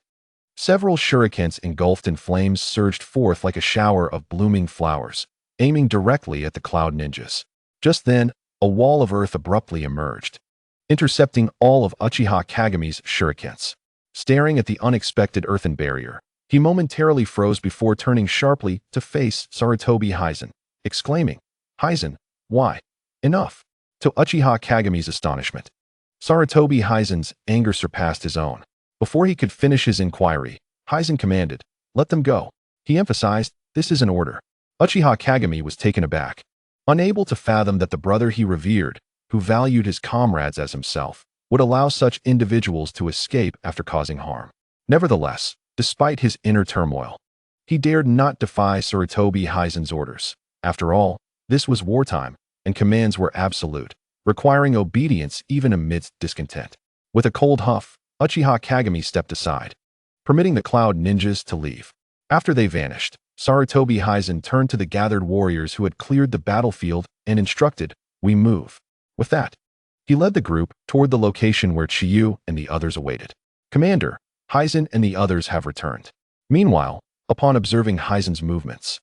several shurikens engulfed in flames surged forth like a shower of blooming flowers, aiming directly at the cloud ninjas. Just then, a wall of earth abruptly emerged, intercepting all of Uchiha Kagami's shurikens. Staring at the unexpected earthen barrier, he momentarily froze before turning sharply to face Sarutobi Hiruzen, exclaiming, "Hiruzen, why? Enough!" To Uchiha Kagami's astonishment, Sarutobi Hiruzen's anger surpassed his own. Before he could finish his inquiry, Hiruzen commanded, "Let them go." He emphasized, "This is an order." Uchiha Kagami was taken aback, unable to fathom that the brother he revered, who valued his comrades as himself, would allow such individuals to escape after causing harm. Nevertheless, despite his inner turmoil, he dared not defy Sarutobi Hiruzen's orders. After all, this was wartime, and commands were absolute, requiring obedience even amidst discontent. With a cold huff, Uchiha Kagami stepped aside, permitting the cloud ninjas to leave. After they vanished, Sarutobi Hiruzen turned to the gathered warriors who had cleared the battlefield and instructed, "We move." With that, he led the group toward the location where Chiyu and the others awaited. "Commander, Hiruzen and the others have returned." Meanwhile, upon observing Hiruzen's movements,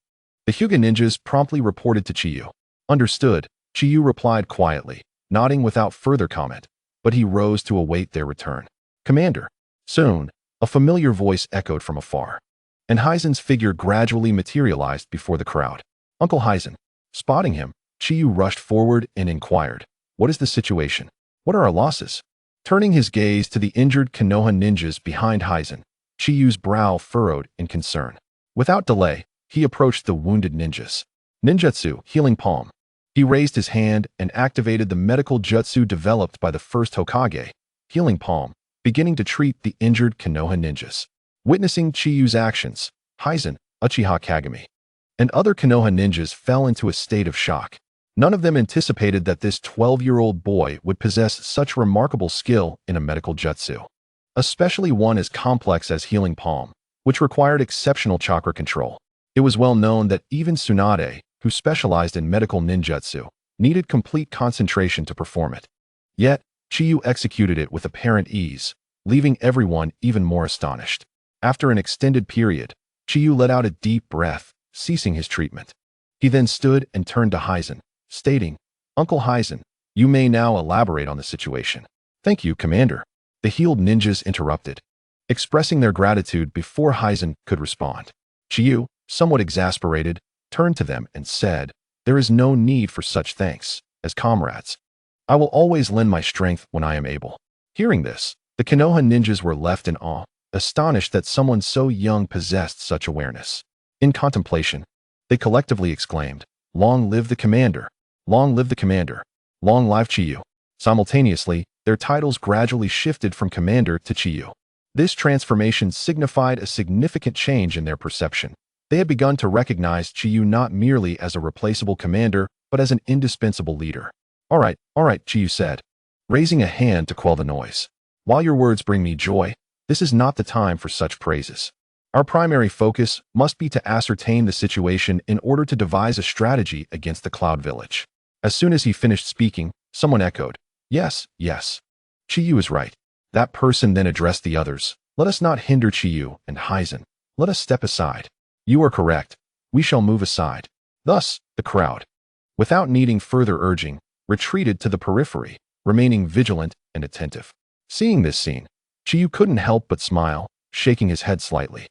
the Hyuga ninjas promptly reported to Chiyu. "Understood," Chiyu replied quietly, nodding without further comment, but he rose to await their return. "Commander." Soon, a familiar voice echoed from afar, and Hiruzen's figure gradually materialized before the crowd. "Uncle Hiruzen." Spotting him, Chiyu rushed forward and inquired, "What is the situation? What are our losses?" Turning his gaze to the injured Konoha ninjas behind Hiruzen, Chiyu's brow furrowed in concern. Without delay, he approached the wounded ninjas. Ninjutsu, Healing Palm. He raised his hand and activated the medical jutsu developed by the first Hokage, Healing Palm, beginning to treat the injured Konoha ninjas. Witnessing Chiyu's actions, Hiruzen, Uchiha Kagami, and other Konoha ninjas fell into a state of shock. None of them anticipated that this 12-year-old boy would possess such remarkable skill in a medical jutsu, especially one as complex as healing palm, which required exceptional chakra control. It was well known that even Tsunade, who specialized in medical ninjutsu, needed complete concentration to perform it. Yet, Chiyu executed it with apparent ease, leaving everyone even more astonished. After an extended period, Chiyu let out a deep breath, ceasing his treatment. He then stood and turned to Hizen, stating, "Uncle Hizen, you may now elaborate on the situation." "Thank you, Commander," the healed ninjas interrupted, expressing their gratitude before Hizen could respond. Chiyu, somewhat exasperated, turned to them and said, "There is no need for such thanks. As comrades, I will always lend my strength when I am able." Hearing this, the Konoha ninjas were left in awe, astonished that someone so young possessed such awareness. In contemplation, they collectively exclaimed, "Long live the commander! Long live the commander! Long live Chiyu!" Simultaneously, their titles gradually shifted from commander to Chiyu. This transformation signified a significant change in their perception. They had begun to recognize Chiyu not merely as a replaceable commander, but as an indispensable leader. All right, Chiyu said, raising a hand to quell the noise. "While your words bring me joy, this is not the time for such praises. Our primary focus must be to ascertain the situation in order to devise a strategy against the Cloud Village." As soon as he finished speaking, someone echoed, "Yes, yes. Chiyu is right." That person then addressed the others. "Let us not hinder Chiyu and Hizen. Let us step aside." "You are correct. We shall move aside." Thus, the crowd, without needing further urging, retreated to the periphery, remaining vigilant and attentive. Seeing this scene, Chiyu couldn't help but smile, shaking his head slightly.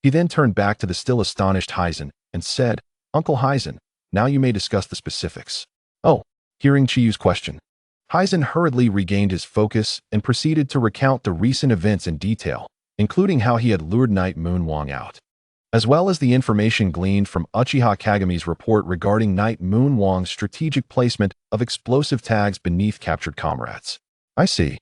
He then turned back to the still astonished Hizen and said, "Uncle Hizen, now you may discuss the specifics." "Oh," hearing Chiyu's question, Hizen hurriedly regained his focus and proceeded to recount the recent events in detail, including how he had lured Night Moon Wang out, as well as the information gleaned from Uchiha Kagami's report regarding Night Moon Wang's strategic placement of explosive tags beneath captured comrades. "I see."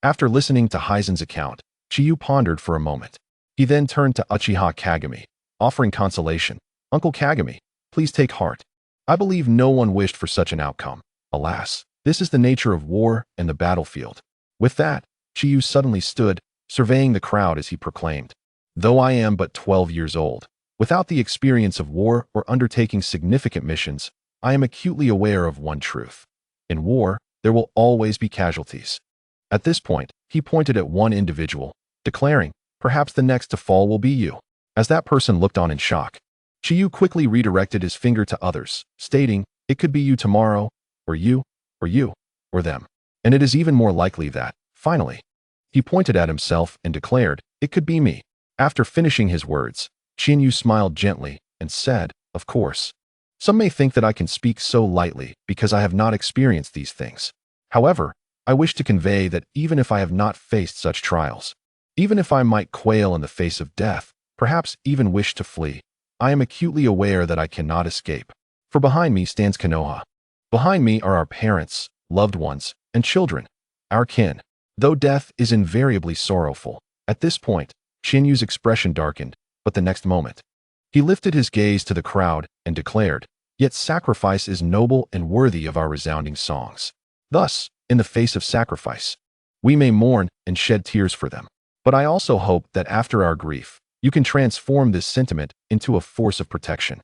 After listening to Hizen's account, Chiyu pondered for a moment. He then turned to Uchiha Kagami, offering consolation. "Uncle Kagami, please take heart. I believe no one wished for such an outcome. Alas, this is the nature of war and the battlefield." With that, Chiyu suddenly stood, surveying the crowd as he proclaimed, "Though I am but 12 years old, without the experience of war or undertaking significant missions, I am acutely aware of one truth. In war, there will always be casualties." At this point, he pointed at one individual, declaring, "Perhaps the next to fall will be you." As that person looked on in shock, Chiyu quickly redirected his finger to others, stating, "It could be you tomorrow, or you, or you, or them. And it is even more likely that, finally." He pointed at himself and declared, "It could be me." After finishing his words, Chinyu smiled gently and said, "Of course. Some may think that I can speak so lightly because I have not experienced these things. However, I wish to convey that even if I have not faced such trials, even if I might quail in the face of death, perhaps even wish to flee, I am acutely aware that I cannot escape. For behind me stands Konoha. Behind me are our parents, loved ones, and children, our kin. Though death is invariably sorrowful." At this point, Chinyu's expression darkened, but the next moment, he lifted his gaze to the crowd and declared, "Yet sacrifice is noble and worthy of our resounding songs. Thus, in the face of sacrifice, we may mourn and shed tears for them. But I also hope that after our grief, you can transform this sentiment into a force of protection.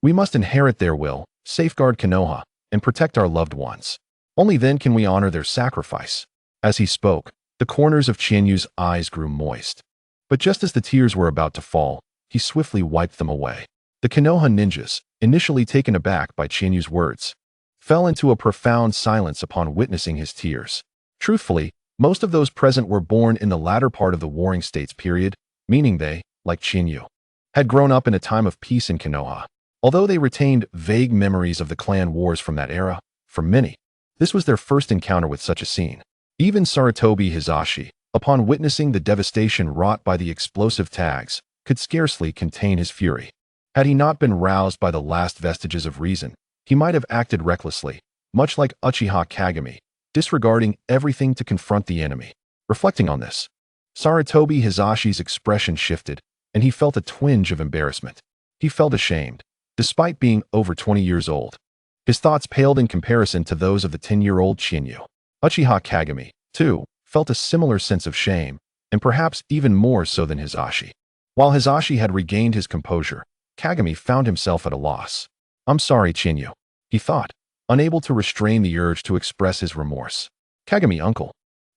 We must inherit their will, safeguard Konoha, and protect our loved ones. Only then can we honor their sacrifice." As he spoke, the corners of Chinyu's eyes grew moist. But just as the tears were about to fall, he swiftly wiped them away. The Konoha ninjas, initially taken aback by Chinyu's words, fell into a profound silence upon witnessing his tears. Truthfully, most of those present were born in the latter part of the Warring States period, meaning they, like Chinyu, had grown up in a time of peace in Konoha. Although they retained vague memories of the clan wars from that era, for many, this was their first encounter with such a scene. Even Sarutobi Hisashi, upon witnessing the devastation wrought by the explosive tags, could scarcely contain his fury. Had he not been roused by the last vestiges of reason, he might have acted recklessly, much like Uchiha Kagami, disregarding everything to confront the enemy. Reflecting on this, Sarutobi Hisashi's expression shifted, and he felt a twinge of embarrassment. He felt ashamed, despite being over 20 years old. His thoughts paled in comparison to those of the 10-year-old Chinyu. Uchiha Kagami, too, felt a similar sense of shame, and perhaps even more so than Hisashi. While Hisashi had regained his composure, Kagami found himself at a loss. "I'm sorry, Chinyu," he thought, unable to restrain the urge to express his remorse. "Kagami, uncle."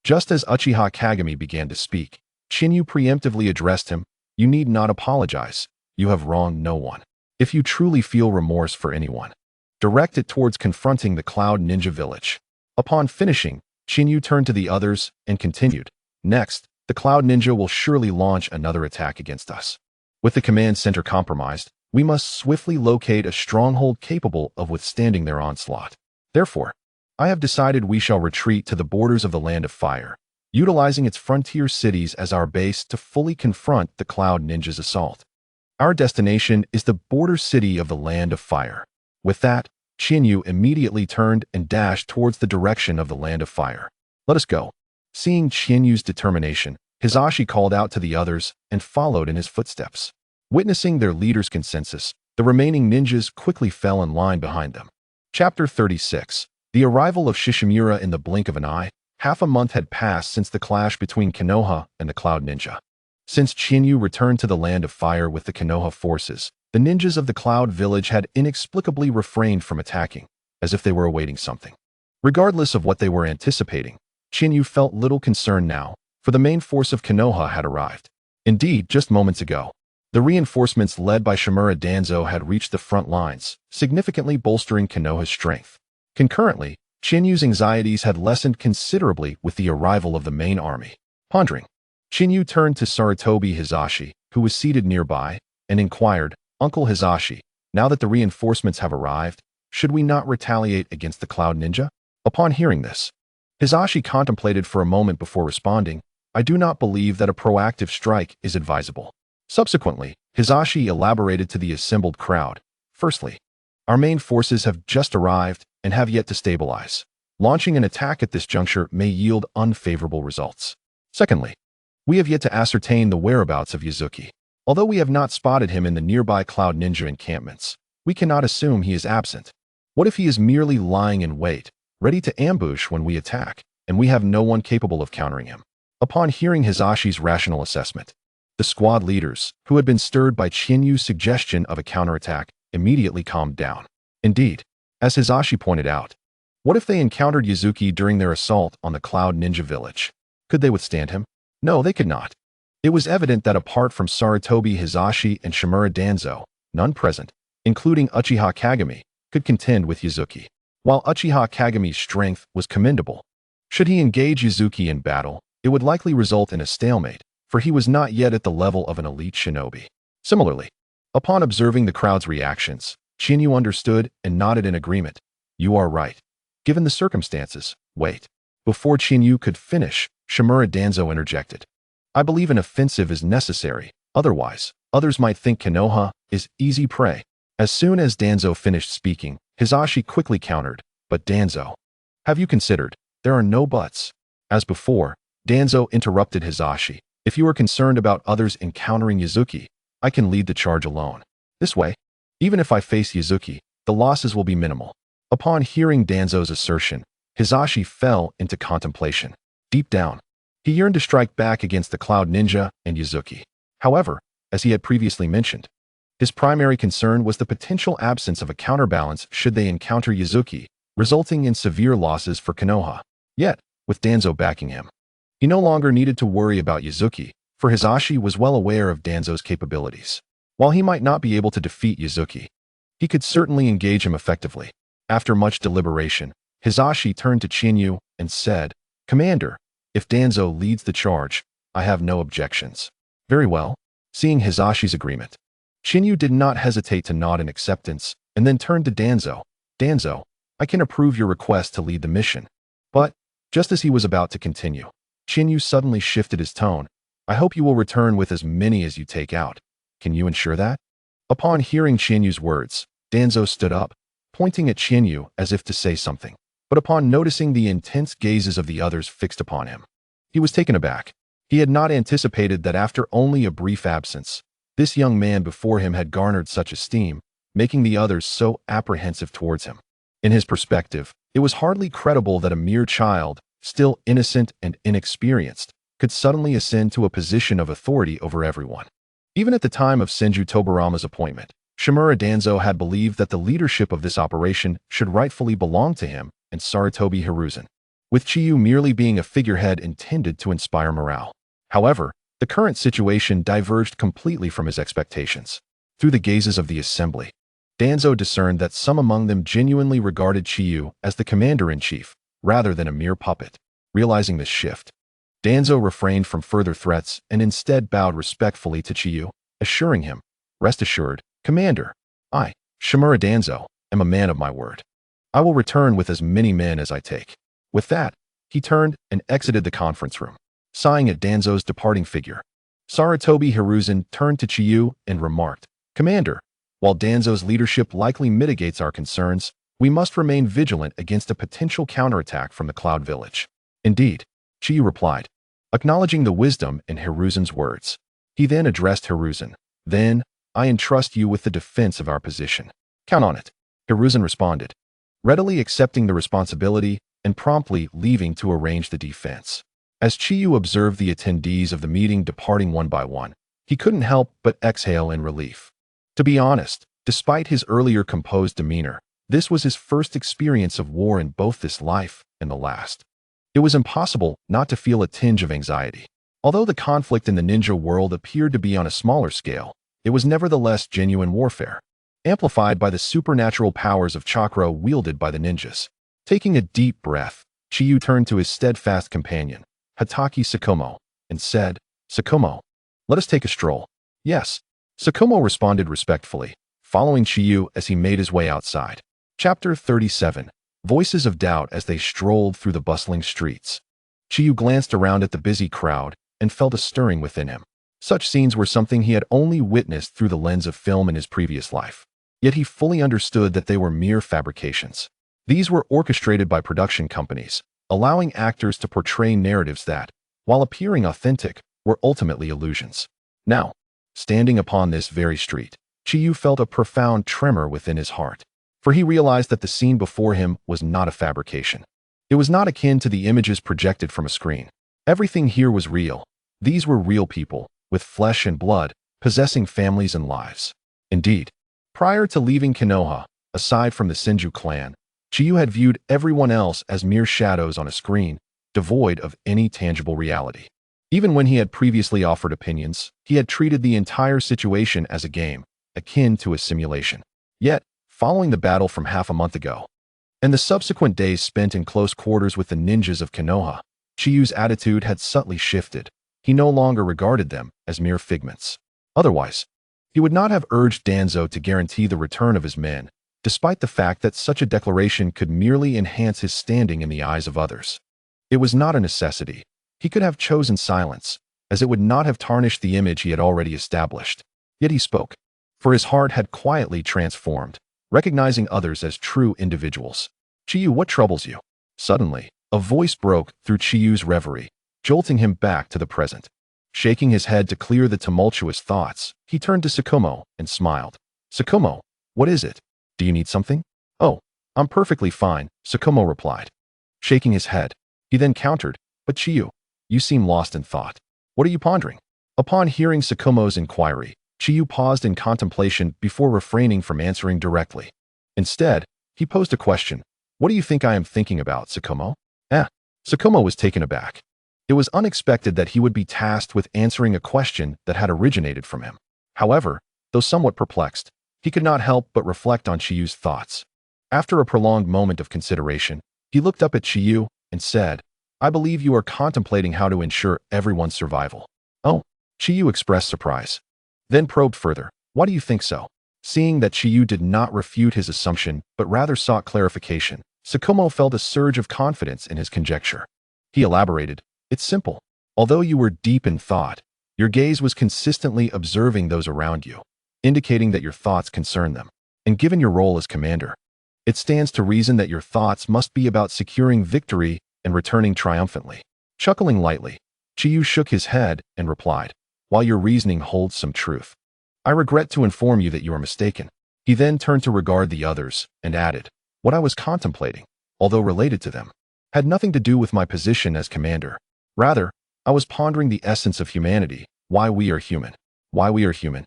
Just as Uchiha Kagami began to speak, Chinyu preemptively addressed him. "You need not apologize. You have wronged no one. If you truly feel remorse for anyone, direct it towards confronting the Cloud Ninja Village." Upon finishing, Chinyu turned to the others and continued, "Next, the Cloud Ninja will surely launch another attack against us. With the command center compromised, we must swiftly locate a stronghold capable of withstanding their onslaught. Therefore, I have decided we shall retreat to the borders of the Land of Fire, utilizing its frontier cities as our base to fully confront the Cloud Ninja's assault. Our destination is the border city of the Land of Fire." With that, Chinyu immediately turned and dashed towards the direction of the Land of Fire. "Let us go." Seeing Chinyu's determination, Hisashi called out to the others and followed in his footsteps. Witnessing their leader's consensus, the remaining ninjas quickly fell in line behind them. Chapter 36. The arrival of Shishimura in the blink of an eye. Half a month had passed since the clash between Konoha and the Cloud Ninja. Since Chinyu returned to the Land of Fire with the Konoha forces, the ninjas of the Cloud Village had inexplicably refrained from attacking, as if they were awaiting something. Regardless of what they were anticipating, Chinyu felt little concern now, for the main force of Konoha had arrived. Indeed, just moments ago, the reinforcements led by Shimura Danzo had reached the front lines, significantly bolstering Konoha's strength. Concurrently, Chinyu's anxieties had lessened considerably with the arrival of the main army. Pondering, Chinyu turned to Sarutobi Hisashi, who was seated nearby, and inquired, "Uncle Hisashi, now that the reinforcements have arrived, should we not retaliate against the Cloud Ninja?" Upon hearing this, Hisashi contemplated for a moment before responding, "I do not believe that a proactive strike is advisable." Subsequently, Hisashi elaborated to the assembled crowd, "Firstly, our main forces have just arrived and have yet to stabilize. Launching an attack at this juncture may yield unfavorable results. Secondly, we have yet to ascertain the whereabouts of Yuzuki. Although we have not spotted him in the nearby Cloud Ninja encampments, we cannot assume he is absent. What if he is merely lying in wait, ready to ambush when we attack, and we have no one capable of countering him?" Upon hearing Hisashi's rational assessment, the squad leaders, who had been stirred by Chinyu's suggestion of a counterattack, immediately calmed down. Indeed, as Hisashi pointed out, what if they encountered Yuzuki during their assault on the Cloud Ninja Village? Could they withstand him? No, they could not. It was evident that apart from Sarutobi Hisashi and Shimura Danzo, none present, including Uchiha Kagami, could contend with Yuzuki. While Uchiha Kagami's strength was commendable, should he engage Yuzuki in battle, it would likely result in a stalemate, for he was not yet at the level of an elite shinobi. Similarly, upon observing the crowd's reactions, Chinyu understood and nodded in agreement. "You are right. Given the circumstances, wait." Before Chinyu could finish, Shimura Danzo interjected, "I believe an offensive is necessary, otherwise, others might think Konoha is easy prey." As soon as Danzo finished speaking, Hisashi quickly countered, "But Danzo, have you considered? There are no buts." As before, Danzo interrupted Hisashi, "If you are concerned about others encountering Yuzuki, I can lead the charge alone. This way, even if I face Yuzuki, the losses will be minimal." Upon hearing Danzo's assertion, Hisashi fell into contemplation. Deep down, he yearned to strike back against the Cloud Ninja and Yuzuki. However, as he had previously mentioned, his primary concern was the potential absence of a counterbalance should they encounter Yuzuki, resulting in severe losses for Konoha. Yet, with Danzo backing him, he no longer needed to worry about Yuzuki, for Hisashi was well aware of Danzo's capabilities. While he might not be able to defeat Yuzuki, he could certainly engage him effectively. After much deliberation, Hisashi turned to Chinyu and said, "Commander, if Danzo leads the charge, I have no objections." "Very well." Seeing Hisashi's agreement, Chinyu did not hesitate to nod in acceptance, and then turned to Danzo. "Danzo, I can approve your request to lead the mission." But, just as he was about to continue, Chinyu suddenly shifted his tone. "I hope you will return with as many as you take out. Can you ensure that?" Upon hearing Chinyu's words, Danzo stood up, pointing at Chinyu as if to say something. But upon noticing the intense gazes of the others fixed upon him, he was taken aback. He had not anticipated that after only a brief absence, this young man before him had garnered such esteem, making the others so apprehensive towards him. In his perspective, it was hardly credible that a mere child, still innocent and inexperienced, could suddenly ascend to a position of authority over everyone. Even at the time of Senju Tobarama's appointment, Shimura Danzo had believed that the leadership of this operation should rightfully belong to him and Sarutobi Hiruzen, with Chiyu merely being a figurehead intended to inspire morale. However, the current situation diverged completely from his expectations. Through the gazes of the assembly, Danzo discerned that some among them genuinely regarded Chiyu as the commander-in-chief, rather than a mere puppet. Realizing this shift, Danzo refrained from further threats and instead bowed respectfully to Chiyu, assuring him, "Rest assured, Commander, I, Shimura Danzo, am a man of my word. I will return with as many men as I take." With that, he turned and exited the conference room, sighing at Danzo's departing figure. Sarutobi Hiruzen turned to Chiyu and remarked, "Commander, while Danzo's leadership likely mitigates our concerns, we must remain vigilant against a potential counterattack from the Cloud Village." "Indeed," Chiyu replied, acknowledging the wisdom in Hiruzen's words. He then addressed Hiruzen. "Then, I entrust you with the defense of our position. Count on it," Hiruzen responded, readily accepting the responsibility and promptly leaving to arrange the defense. As Chiyu observed the attendees of the meeting departing one by one, he couldn't help but exhale in relief. To be honest, despite his earlier composed demeanor, this was his first experience of war in both this life and the last. It was impossible not to feel a tinge of anxiety. Although the conflict in the ninja world appeared to be on a smaller scale, it was nevertheless genuine warfare, amplified by the supernatural powers of chakra wielded by the ninjas. Taking a deep breath, Chiyu turned to his steadfast companion, Hatake Sakomo, and said, "Sakomo, let us take a stroll." "Yes," Sakomo responded respectfully, following Chiyu as he made his way outside. Chapter 37. Voices of doubt as they strolled through the bustling streets. Chiyu glanced around at the busy crowd and felt a stirring within him. Such scenes were something he had only witnessed through the lens of film in his previous life. Yet he fully understood that they were mere fabrications. These were orchestrated by production companies, allowing actors to portray narratives that, while appearing authentic, were ultimately illusions. Now, standing upon this very street, Chiyu felt a profound tremor within his heart, for he realized that the scene before him was not a fabrication. It was not akin to the images projected from a screen. Everything here was real. These were real people, with flesh and blood, possessing families and lives. Indeed, prior to leaving Konoha, aside from the Senju clan, Chiyu had viewed everyone else as mere shadows on a screen, devoid of any tangible reality. Even when he had previously offered opinions, he had treated the entire situation as a game, akin to a simulation. Yet, following the battle from half a month ago, and the subsequent days spent in close quarters with the ninjas of Konoha, Chiyu's attitude had subtly shifted. He no longer regarded them as mere figments. Otherwise, he would not have urged Danzo to guarantee the return of his men, despite the fact that such a declaration could merely enhance his standing in the eyes of others. It was not a necessity. He could have chosen silence, as it would not have tarnished the image he had already established. Yet he spoke, for his heart had quietly transformed, recognizing others as true individuals. "Chiyu, what troubles you?" Suddenly, a voice broke through Chiyu's reverie, jolting him back to the present. Shaking his head to clear the tumultuous thoughts, he turned to Sakomo and smiled. "Sakomo, what is it? Do you need something?" "Oh, I'm perfectly fine," Sakomo replied. Shaking his head, he then countered, "But Chiyu, you seem lost in thought. What are you pondering?" Upon hearing Sakomo's inquiry, Chiyu paused in contemplation before refraining from answering directly. Instead, he posed a question. "What do you think I am thinking about, Sakomo?" Sakomo was taken aback. It was unexpected that he would be tasked with answering a question that had originated from him. However, though somewhat perplexed, he could not help but reflect on Chiyu's thoughts. After a prolonged moment of consideration, he looked up at Chiyu and said, "I believe you are contemplating how to ensure everyone's survival." "Oh," Chiyu expressed surprise. Then probed further, "Why do you think so?" Seeing that Chiyu did not refute his assumption but rather sought clarification, Sakomo felt a surge of confidence in his conjecture. He elaborated, "It's simple. Although you were deep in thought, your gaze was consistently observing those around you, indicating that your thoughts concern them. And given your role as commander, it stands to reason that your thoughts must be about securing victory and returning triumphantly." Chuckling lightly, Chiyu shook his head and replied, "While your reasoning holds some truth, I regret to inform you that you are mistaken." He then turned to regard the others and added, What I was contemplating, although related to them, had nothing to do with my position as commander. Rather, I was pondering the essence of humanity, why we are human. Why we are human.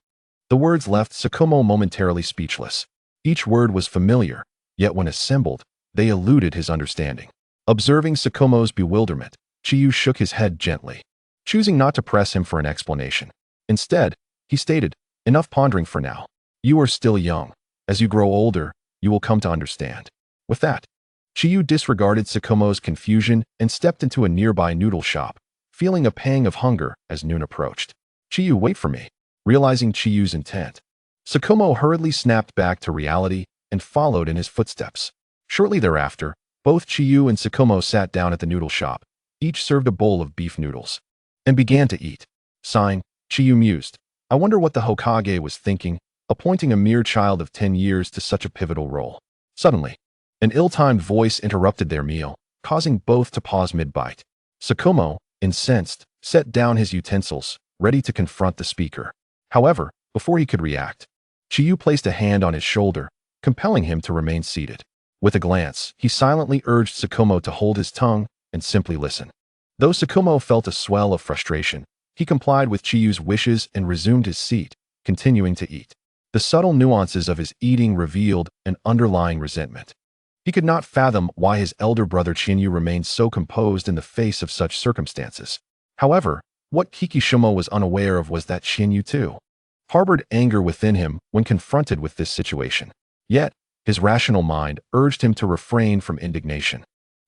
The words left Tsukumo momentarily speechless. Each word was familiar, yet when assembled, they eluded his understanding. Observing Tsukumo's bewilderment, Chiyu shook his head gently, choosing not to press him for an explanation. Instead, he stated, "Enough pondering for now. You are still young. As you grow older, you will come to understand." With that, Chiyu disregarded Tsukumo's confusion and stepped into a nearby noodle shop, feeling a pang of hunger as noon approached. "Chiyu, wait for me." Realizing Chiyu's intent, Tsukumo hurriedly snapped back to reality and followed in his footsteps. Shortly thereafter, both Chiyu and Tsukumo sat down at the noodle shop, each served a bowl of beef noodles, and began to eat. Sighing, Chiyu mused, "I wonder what the Hokage was thinking, appointing a mere child of 10 years to such a pivotal role." Suddenly, an ill-timed voice interrupted their meal, causing both to pause mid-bite. Tsukumo, incensed, set down his utensils, ready to confront the speaker. However, before he could react, Chiyu placed a hand on his shoulder, compelling him to remain seated. With a glance, he silently urged Tsukumo to hold his tongue and simply listen. Though Tsukumo felt a swell of frustration, he complied with Chiyu's wishes and resumed his seat, continuing to eat. The subtle nuances of his eating revealed an underlying resentment. He could not fathom why his elder brother Chinyu remained so composed in the face of such circumstances. However, what Kikishimo was unaware of was that Chinyu, too, harbored anger within him when confronted with this situation. Yet, his rational mind urged him to refrain from indignation,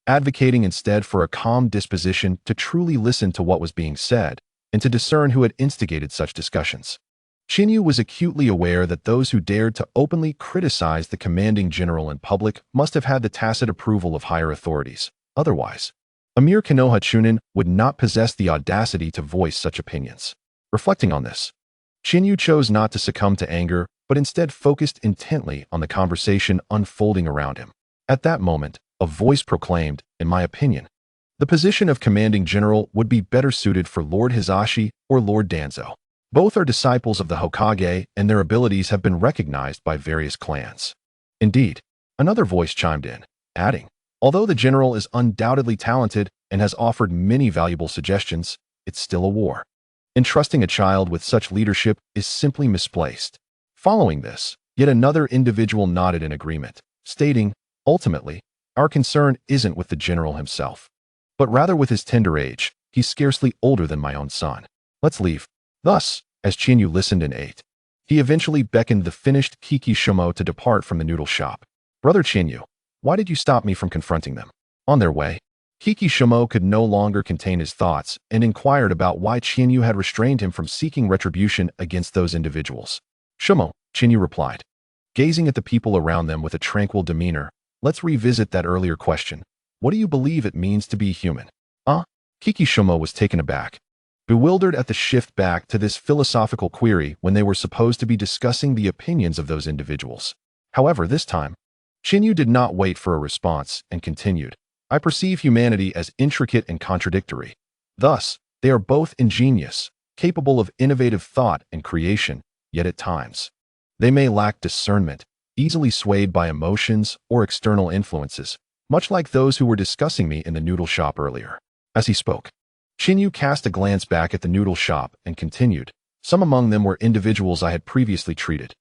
advocating instead for a calm disposition to truly listen to what was being said and to discern who had instigated such discussions. Chinyu was acutely aware that those who dared to openly criticize the commanding general in public must have had the tacit approval of higher authorities. Otherwise, a mere Konoha Chunin would not possess the audacity to voice such opinions. Reflecting on this, Chinyu chose not to succumb to anger, but instead focused intently on the conversation unfolding around him. At that moment, a voice proclaimed, "In my opinion, the position of commanding general would be better suited for Lord Hizashi or Lord Danzo. Both are disciples of the Hokage, and their abilities have been recognized by various clans." Indeed, another voice chimed in, adding, "Although the general is undoubtedly talented and has offered many valuable suggestions, it's still a war. Entrusting a child with such leadership is simply misplaced." Following this, yet another individual nodded in agreement, stating, "Ultimately, our concern isn't with the general himself, but rather with his tender age. He's scarcely older than my own son. Let's leave." Thus, as Chinyu listened and ate, he eventually beckoned the finished Kikishimo to depart from the noodle shop. "Brother Chinyu, why did you stop me from confronting them?" On their way, Kikishimo could no longer contain his thoughts and inquired about why Chinyu had restrained him from seeking retribution against those individuals. "Shimo," Chinyu replied, gazing at the people around them with a tranquil demeanor, "let's revisit that earlier question. What do you believe it means to be human?" Kikishimo was taken aback, bewildered at the shift back to this philosophical query when they were supposed to be discussing the opinions of those individuals. However, this time, Chinyu did not wait for a response and continued, "I perceive humanity as intricate and contradictory. Thus, they are both ingenious, capable of innovative thought and creation, yet at times, they may lack discernment, easily swayed by emotions or external influences, much like those who were discussing me in the noodle shop earlier." As he spoke, Chinyu cast a glance back at the noodle shop and continued, "Some among them were individuals I had previously treated.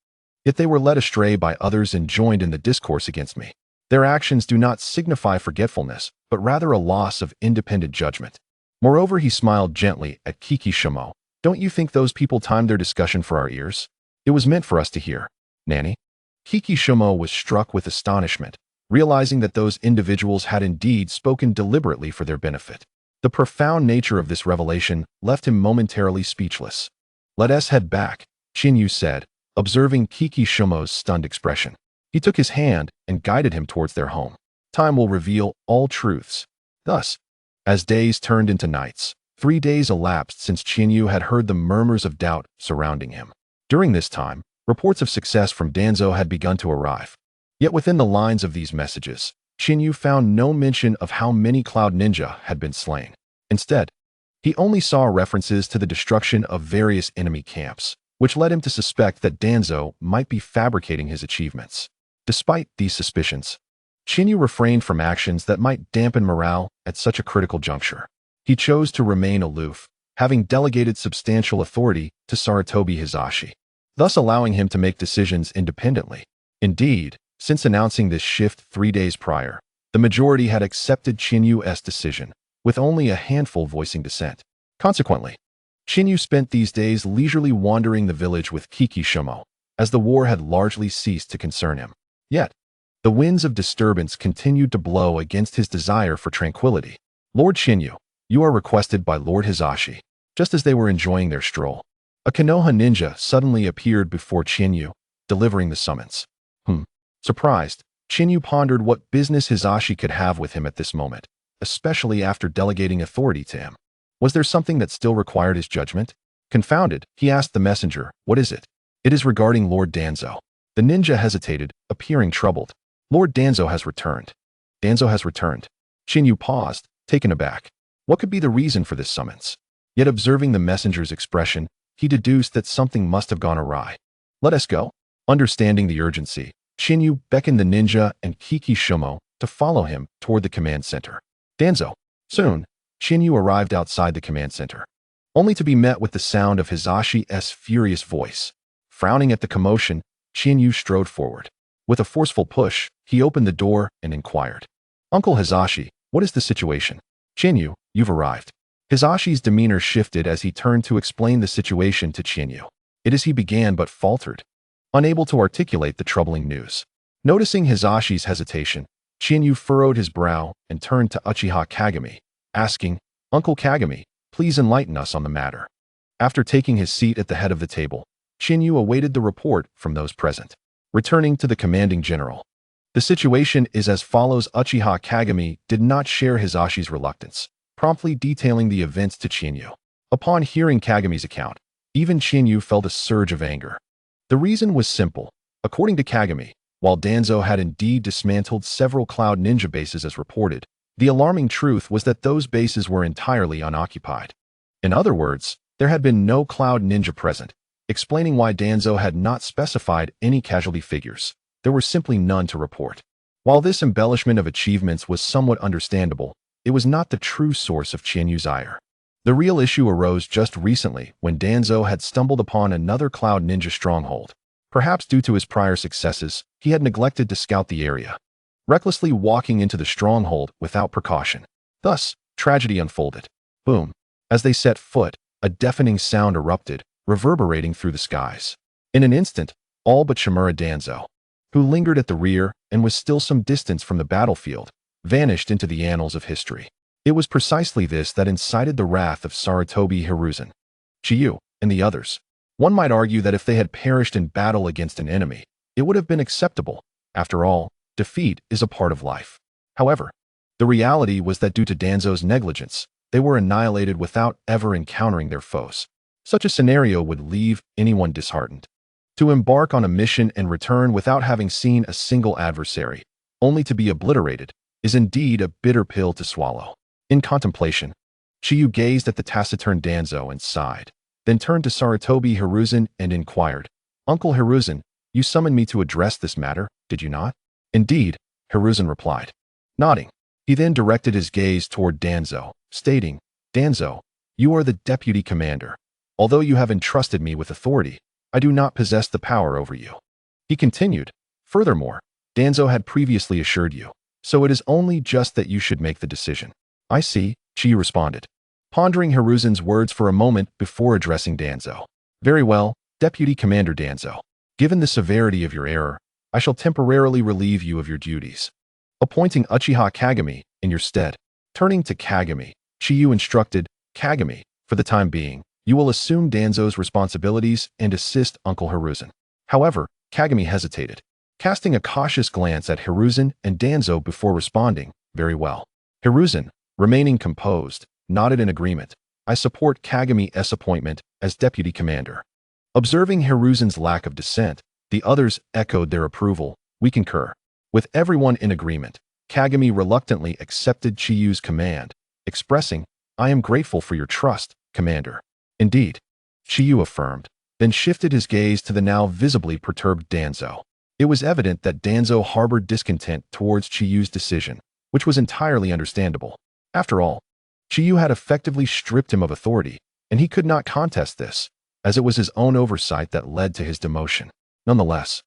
Yet they were led astray by others and joined in the discourse against me. Their actions do not signify forgetfulness, but rather a loss of independent judgment." Moreover, he smiled gently at Kikishimo. "Don't you think those people timed their discussion for our ears? It was meant for us to hear, Nanny." Kikishimo was struck with astonishment, realizing that those individuals had indeed spoken deliberately for their benefit. The profound nature of this revelation left him momentarily speechless. "Let us head back," Chinyu said, observing Kikishimo's stunned expression. He took his hand and guided him towards their home. Time will reveal all truths. Thus, as days turned into nights, 3 days elapsed since Chinyu had heard the murmurs of doubt surrounding him. During this time, reports of success from Danzo had begun to arrive. Yet within the lines of these messages, Chinyu found no mention of how many Cloud Ninja had been slain. Instead, he only saw references to the destruction of various enemy camps, which led him to suspect that Danzo might be fabricating his achievements. Despite these suspicions, Shinyu refrained from actions that might dampen morale at such a critical juncture. He chose to remain aloof, having delegated substantial authority to Sarutobi Hisashi, thus allowing him to make decisions independently. Indeed, since announcing this shift 3 days prior, the majority had accepted Shinyu's decision, with only a handful voicing dissent. Consequently, Shinyu spent these days leisurely wandering the village with Kikishomo, as the war had largely ceased to concern him. Yet, the winds of disturbance continued to blow against his desire for tranquility. Lord Shinyu, you are requested by Lord Hisashi. Just as they were enjoying their stroll, a Konoha ninja suddenly appeared before Shinyu, delivering the summons. Surprised, Shinyu pondered what business Hisashi could have with him at this moment, especially after delegating authority to him. Was there something that still required his judgment? Confounded, he asked the messenger, "What is it?" "It is regarding Lord Danzo." The ninja hesitated, appearing troubled. "Lord Danzo has returned." "Danzo has returned." Shinyu paused, taken aback. What could be the reason for this summons? Yet observing the messenger's expression, he deduced that something must have gone awry. "Let us go." Understanding the urgency, Shinyu beckoned the ninja and Kikishomo to follow him toward the command center. Danzo. Soon, Shinyu arrived outside the command center, only to be met with the sound of Hisashi's furious voice. Frowning at the commotion, Shinyu strode forward. With a forceful push, he opened the door and inquired, "Uncle Hisashi, what is the situation?" "Shinyu, you've arrived." Hisashi's demeanor shifted as he turned to explain the situation to Shinyu. It as he began but faltered, unable to articulate the troubling news. Noticing Hisashi's hesitation, Shinyu furrowed his brow and turned to Uchiha Kagami, asking, "Uncle Kagami, please enlighten us on the matter." After taking his seat at the head of the table, Shinyu awaited the report from those present. Returning to the commanding general, "The situation is as follows." Uchiha Kagami did not share Hisashi's reluctance, promptly detailing the events to Shinyu. Upon hearing Kagami's account, even Shinyu felt a surge of anger. The reason was simple. According to Kagami, while Danzo had indeed dismantled several Cloud Ninja bases as reported, the alarming truth was that those bases were entirely unoccupied. In other words, there had been no Cloud Ninja present, explaining why Danzo had not specified any casualty figures. There were simply none to report. While this embellishment of achievements was somewhat understandable, it was not the true source of Chinyu's ire. The real issue arose just recently when Danzo had stumbled upon another Cloud Ninja stronghold. Perhaps due to his prior successes, he had neglected to scout the area, recklessly walking into the stronghold without precaution. Thus, tragedy unfolded. Boom. As they set foot, a deafening sound erupted, reverberating through the skies. In an instant, all but Shimura Danzo, who lingered at the rear and was still some distance from the battlefield, vanished into the annals of history. It was precisely this that incited the wrath of Sarutobi Hiruzen, Chiyu, and the others. One might argue that if they had perished in battle against an enemy, it would have been acceptable. After all, defeat is a part of life. However, the reality was that due to Danzo's negligence, they were annihilated without ever encountering their foes. Such a scenario would leave anyone disheartened. To embark on a mission and return without having seen a single adversary, only to be obliterated, is indeed a bitter pill to swallow. In contemplation, Chiyu gazed at the taciturn Danzo and sighed, then turned to Sarutobi Hiruzen and inquired, "Uncle Hiruzen, you summoned me to address this matter, did you not?" "Indeed," Hiruzen replied, nodding. He then directed his gaze toward Danzo, stating, "Danzo, you are the deputy commander. Although you have entrusted me with authority, I do not possess the power over you." He continued, "Furthermore, Danzo had previously assured you, so it is only just that you should make the decision." "I see," Chiyu responded, pondering Hiruzen's words for a moment before addressing Danzo. "Very well, Deputy Commander Danzo. Given the severity of your error, I shall temporarily relieve you of your duties, appointing Uchiha Kagami in your stead." Turning to Kagami, Chiyu instructed, "Kagami, for the time being, you will assume Danzo's responsibilities and assist Uncle Hiruzen." However, Kagami hesitated, casting a cautious glance at Hiruzen and Danzo before responding, "Very well." Hiruzen, remaining composed, nodded in agreement. "I support Kagami's appointment as deputy commander." Observing Hiruzen's lack of dissent, the others echoed their approval. "We concur." With everyone in agreement, Kagami reluctantly accepted Chiyu's command, expressing, "I am grateful for your trust, Commander." "Indeed," Chiyu affirmed, then shifted his gaze to the now visibly perturbed Danzo. It was evident that Danzo harbored discontent towards Chiyu's decision, which was entirely understandable. After all, Chiyu had effectively stripped him of authority, and he could not contest this, as it was his own oversight that led to his demotion. Nonetheless,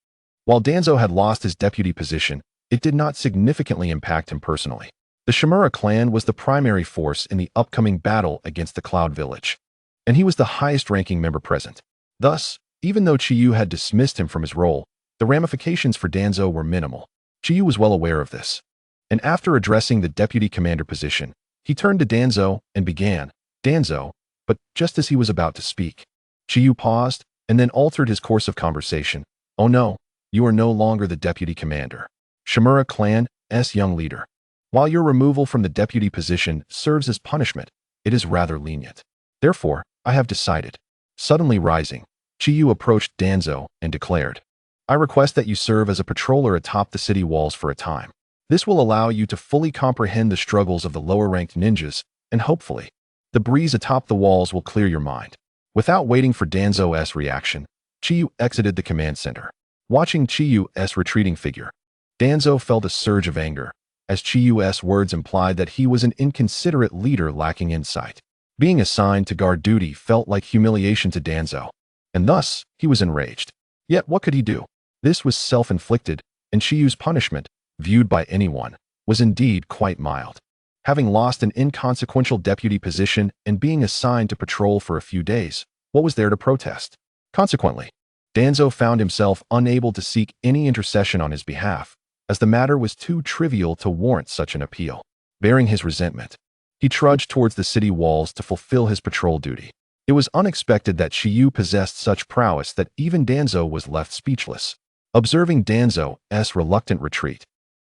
while Danzo had lost his deputy position, it did not significantly impact him personally. The Shimura clan was the primary force in the upcoming battle against the Cloud Village, and he was the highest-ranking member present. Thus, even though Chiyu had dismissed him from his role, the ramifications for Danzo were minimal. Chiyu was well aware of this, and after addressing the deputy commander position, he turned to Danzo and began, "Danzo," but just as he was about to speak, Chiyu paused and then altered his course of conversation. "Oh no, you are no longer the deputy commander. Shimura clan's young leader. While your removal from the deputy position serves as punishment, it is rather lenient. Therefore, I have decided." Suddenly rising, Chiyu approached Danzo and declared, "I request that you serve as a patroller atop the city walls for a time. This will allow you to fully comprehend the struggles of the lower-ranked ninjas, and hopefully, the breeze atop the walls will clear your mind." Without waiting for Danzo's reaction, Chiyu exited the command center. Watching Chiyu's retreating figure, Danzo felt a surge of anger, as Chiyu's words implied that he was an inconsiderate leader lacking insight. Being assigned to guard duty felt like humiliation to Danzo, and thus he was enraged. Yet what could he do? This was self-inflicted, and Chiyu's punishment, viewed by anyone, was indeed quite mild. Having lost an inconsequential deputy position and being assigned to patrol for a few days, what was there to protest? Consequently, Danzo found himself unable to seek any intercession on his behalf, as the matter was too trivial to warrant such an appeal. Bearing his resentment, he trudged towards the city walls to fulfill his patrol duty. It was unexpected that Chiyu possessed such prowess that even Danzo was left speechless. Observing Danzo's reluctant retreat,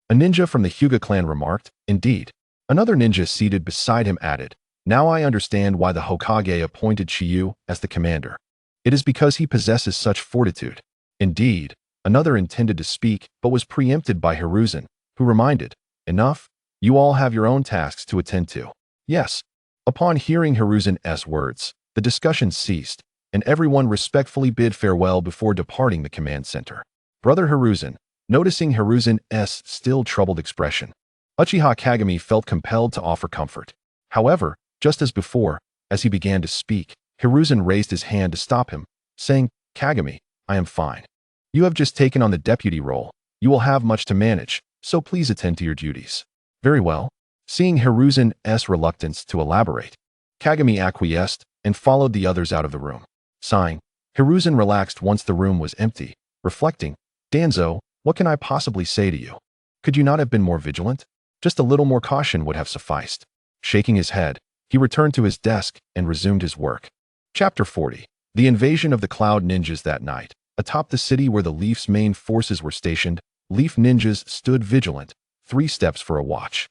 a ninja from the Hyuga clan remarked, "Indeed." Another ninja seated beside him added, "Now I understand why the Hokage appointed Chiyu as the commander. It is because he possesses such fortitude." Indeed, another intended to speak but was preempted by Hiruzen, who reminded, "Enough, you all have your own tasks to attend to." Yes. Upon hearing Hiruzen's words, the discussion ceased, and everyone respectfully bid farewell before departing the command center. Brother Hiruzen, noticing Hiruzen's still troubled expression, Uchiha Kagami felt compelled to offer comfort. However, just as before, as he began to speak, Hiruzen raised his hand to stop him, saying, "Kagami, I am fine. You have just taken on the deputy role. You will have much to manage, so please attend to your duties." "Very well." Seeing Hiruzen's reluctance to elaborate, Kagami acquiesced and followed the others out of the room. Sighing, Hiruzen relaxed once the room was empty, reflecting, "Danzo, what can I possibly say to you? Could you not have been more vigilant? Just a little more caution would have sufficed." Shaking his head, he returned to his desk and resumed his work. Chapter 40. The invasion of the Cloud Ninjas. That night, atop the city where the Leaf's main forces were stationed, Leaf ninjas stood vigilant, 3 steps for a watch,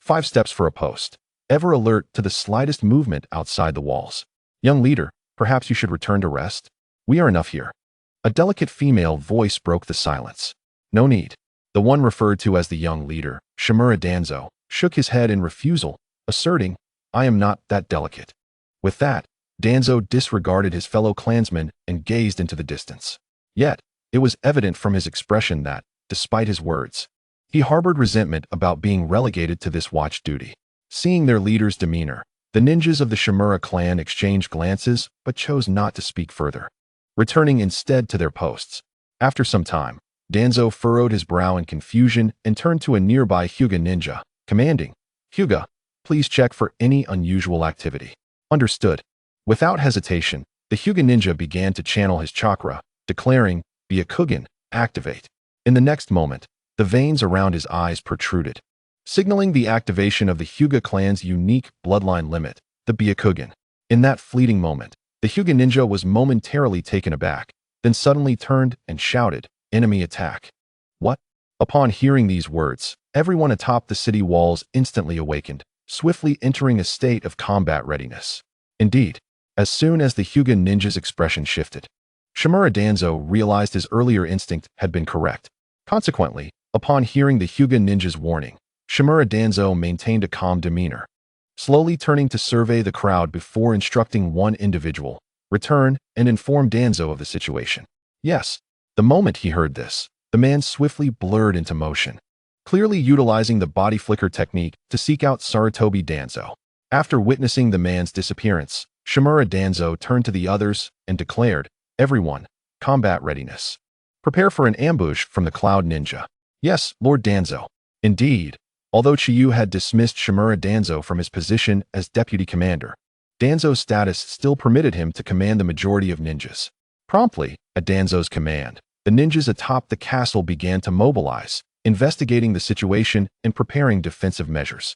5 steps for a post, ever alert to the slightest movement outside the walls. "Young leader, perhaps you should return to rest? We are enough here." A delicate female voice broke the silence. "No need." The one referred to as the young leader, Shimura Danzo, shook his head in refusal, asserting, "I am not that delicate." With that, Danzo disregarded his fellow clansmen and gazed into the distance. Yet, it was evident from his expression that, despite his words, he harbored resentment about being relegated to this watch duty. Seeing their leader's demeanor, the ninjas of the Shimura clan exchanged glances but chose not to speak further, returning instead to their posts. After some time, Danzo furrowed his brow in confusion and turned to a nearby Hyuga ninja, commanding, "Hyuga, please check for any unusual activity." "Understood." Without hesitation, the Hyuga ninja began to channel his chakra, declaring, "Byakugan, activate." In the next moment, the veins around his eyes protruded, signaling the activation of the Hyuga clan's unique bloodline limit, the Byakugan. In that fleeting moment, the Hyuga ninja was momentarily taken aback, then suddenly turned and shouted, "Enemy attack." "What?" Upon hearing these words, everyone atop the city walls instantly awakened, swiftly entering a state of combat readiness. Indeed, as soon as the Hyuga ninja's expression shifted, Shimura Danzo realized his earlier instinct had been correct. Consequently, upon hearing the Hyuga ninja's warning, Shimura Danzo maintained a calm demeanor, slowly turning to survey the crowd before instructing one individual, "Return and inform Danzo of the situation." Yes. The moment he heard this, The man swiftly blurred into motion, clearly utilizing the body flicker technique to seek out Sarutobi Danzo. After witnessing the man's disappearance, Shimura Danzo turned to the others and declared, "Everyone, combat readiness. Prepare for an ambush from the Cloud Ninja." "Yes, Lord Danzo." Indeed, although Chiyu had dismissed Shimura Danzo from his position as deputy commander, Danzo's status still permitted him to command the majority of ninjas. Promptly, at Danzo's command, the ninjas atop the castle began to mobilize, investigating the situation and preparing defensive measures.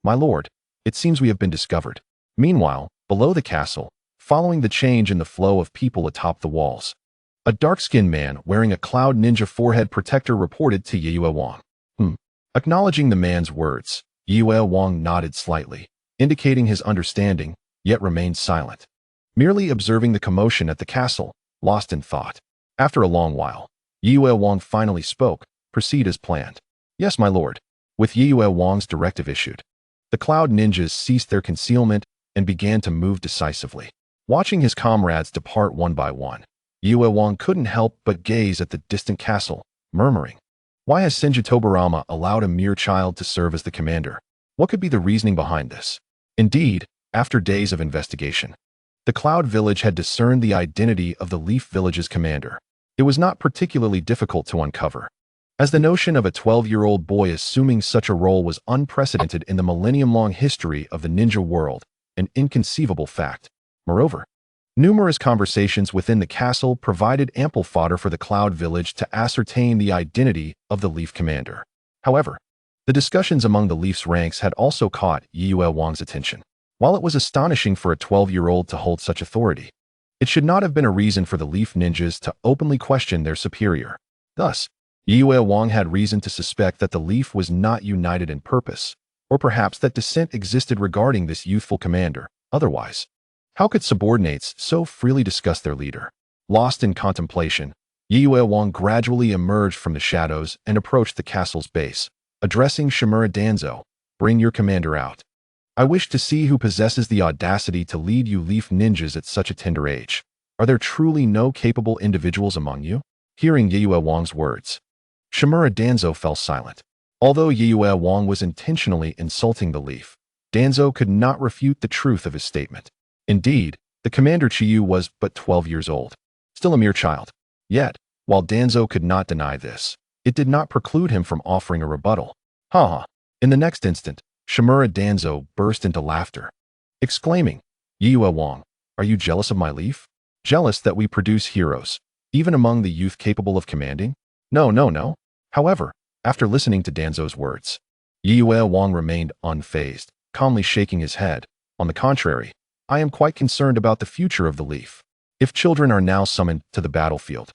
"My lord, it seems we have been discovered." Meanwhile, below the castle, following the change in the flow of people atop the walls, a dark-skinned man wearing a Cloud Ninja forehead protector reported to Yue Wang. Acknowledging the man's words, Yue Wang nodded slightly, indicating his understanding, yet remained silent, merely observing the commotion at the castle, lost in thought. After a long while, Yue Wang finally spoke. "Proceed as planned." "Yes, my lord." With Yue Wang's directive issued, the Cloud Ninjas ceased their concealment and began to move decisively. Watching his comrades depart one by one, Yue Wang couldn't help but gaze at the distant castle, murmuring, "Why has Senju Tobarama allowed a mere child to serve as the commander? What could be the reasoning behind this?" Indeed, after days of investigation, the Cloud Village had discerned the identity of the Leaf Village's commander. It was not particularly difficult to uncover, as the notion of a 12-year-old boy assuming such a role was unprecedented in the millennium-long history of the ninja world, an inconceivable fact. Moreover, numerous conversations within the castle provided ample fodder for the Cloud Village to ascertain the identity of the Leaf commander. However, the discussions among the Leaf's ranks had also caught Yue Wang's attention. While it was astonishing for a 12-year-old to hold such authority, it should not have been a reason for the Leaf ninjas to openly question their superior. Thus, Yue Wang had reason to suspect that the Leaf was not united in purpose, or perhaps that dissent existed regarding this youthful commander. Otherwise, how could subordinates so freely discuss their leader? Lost in contemplation, Yue Wang gradually emerged from the shadows and approached the castle's base, addressing Shimura Danzo, "Bring your commander out. I wish to see who possesses the audacity to lead you Leaf ninjas at such a tender age. Are there truly no capable individuals among you?" Hearing Yue Wang's words, Shimura Danzo fell silent. Although Yue Wang was intentionally insulting the Leaf, Danzo could not refute the truth of his statement. Indeed, the commander Chiyu was but 12 years old, still a mere child. Yet, while Danzo could not deny this, it did not preclude him from offering a rebuttal. "Ha ha." In the next instant, Shimura Danzo burst into laughter, exclaiming, "Yue Wang, are you jealous of my Leaf? Jealous that we produce heroes, even among the youth capable of commanding? No, no, no." However, after listening to Danzo's words, Yue Wang remained unfazed, calmly shaking his head. "On the contrary, I am quite concerned about the future of the Leaf. If children are now summoned to the battlefield,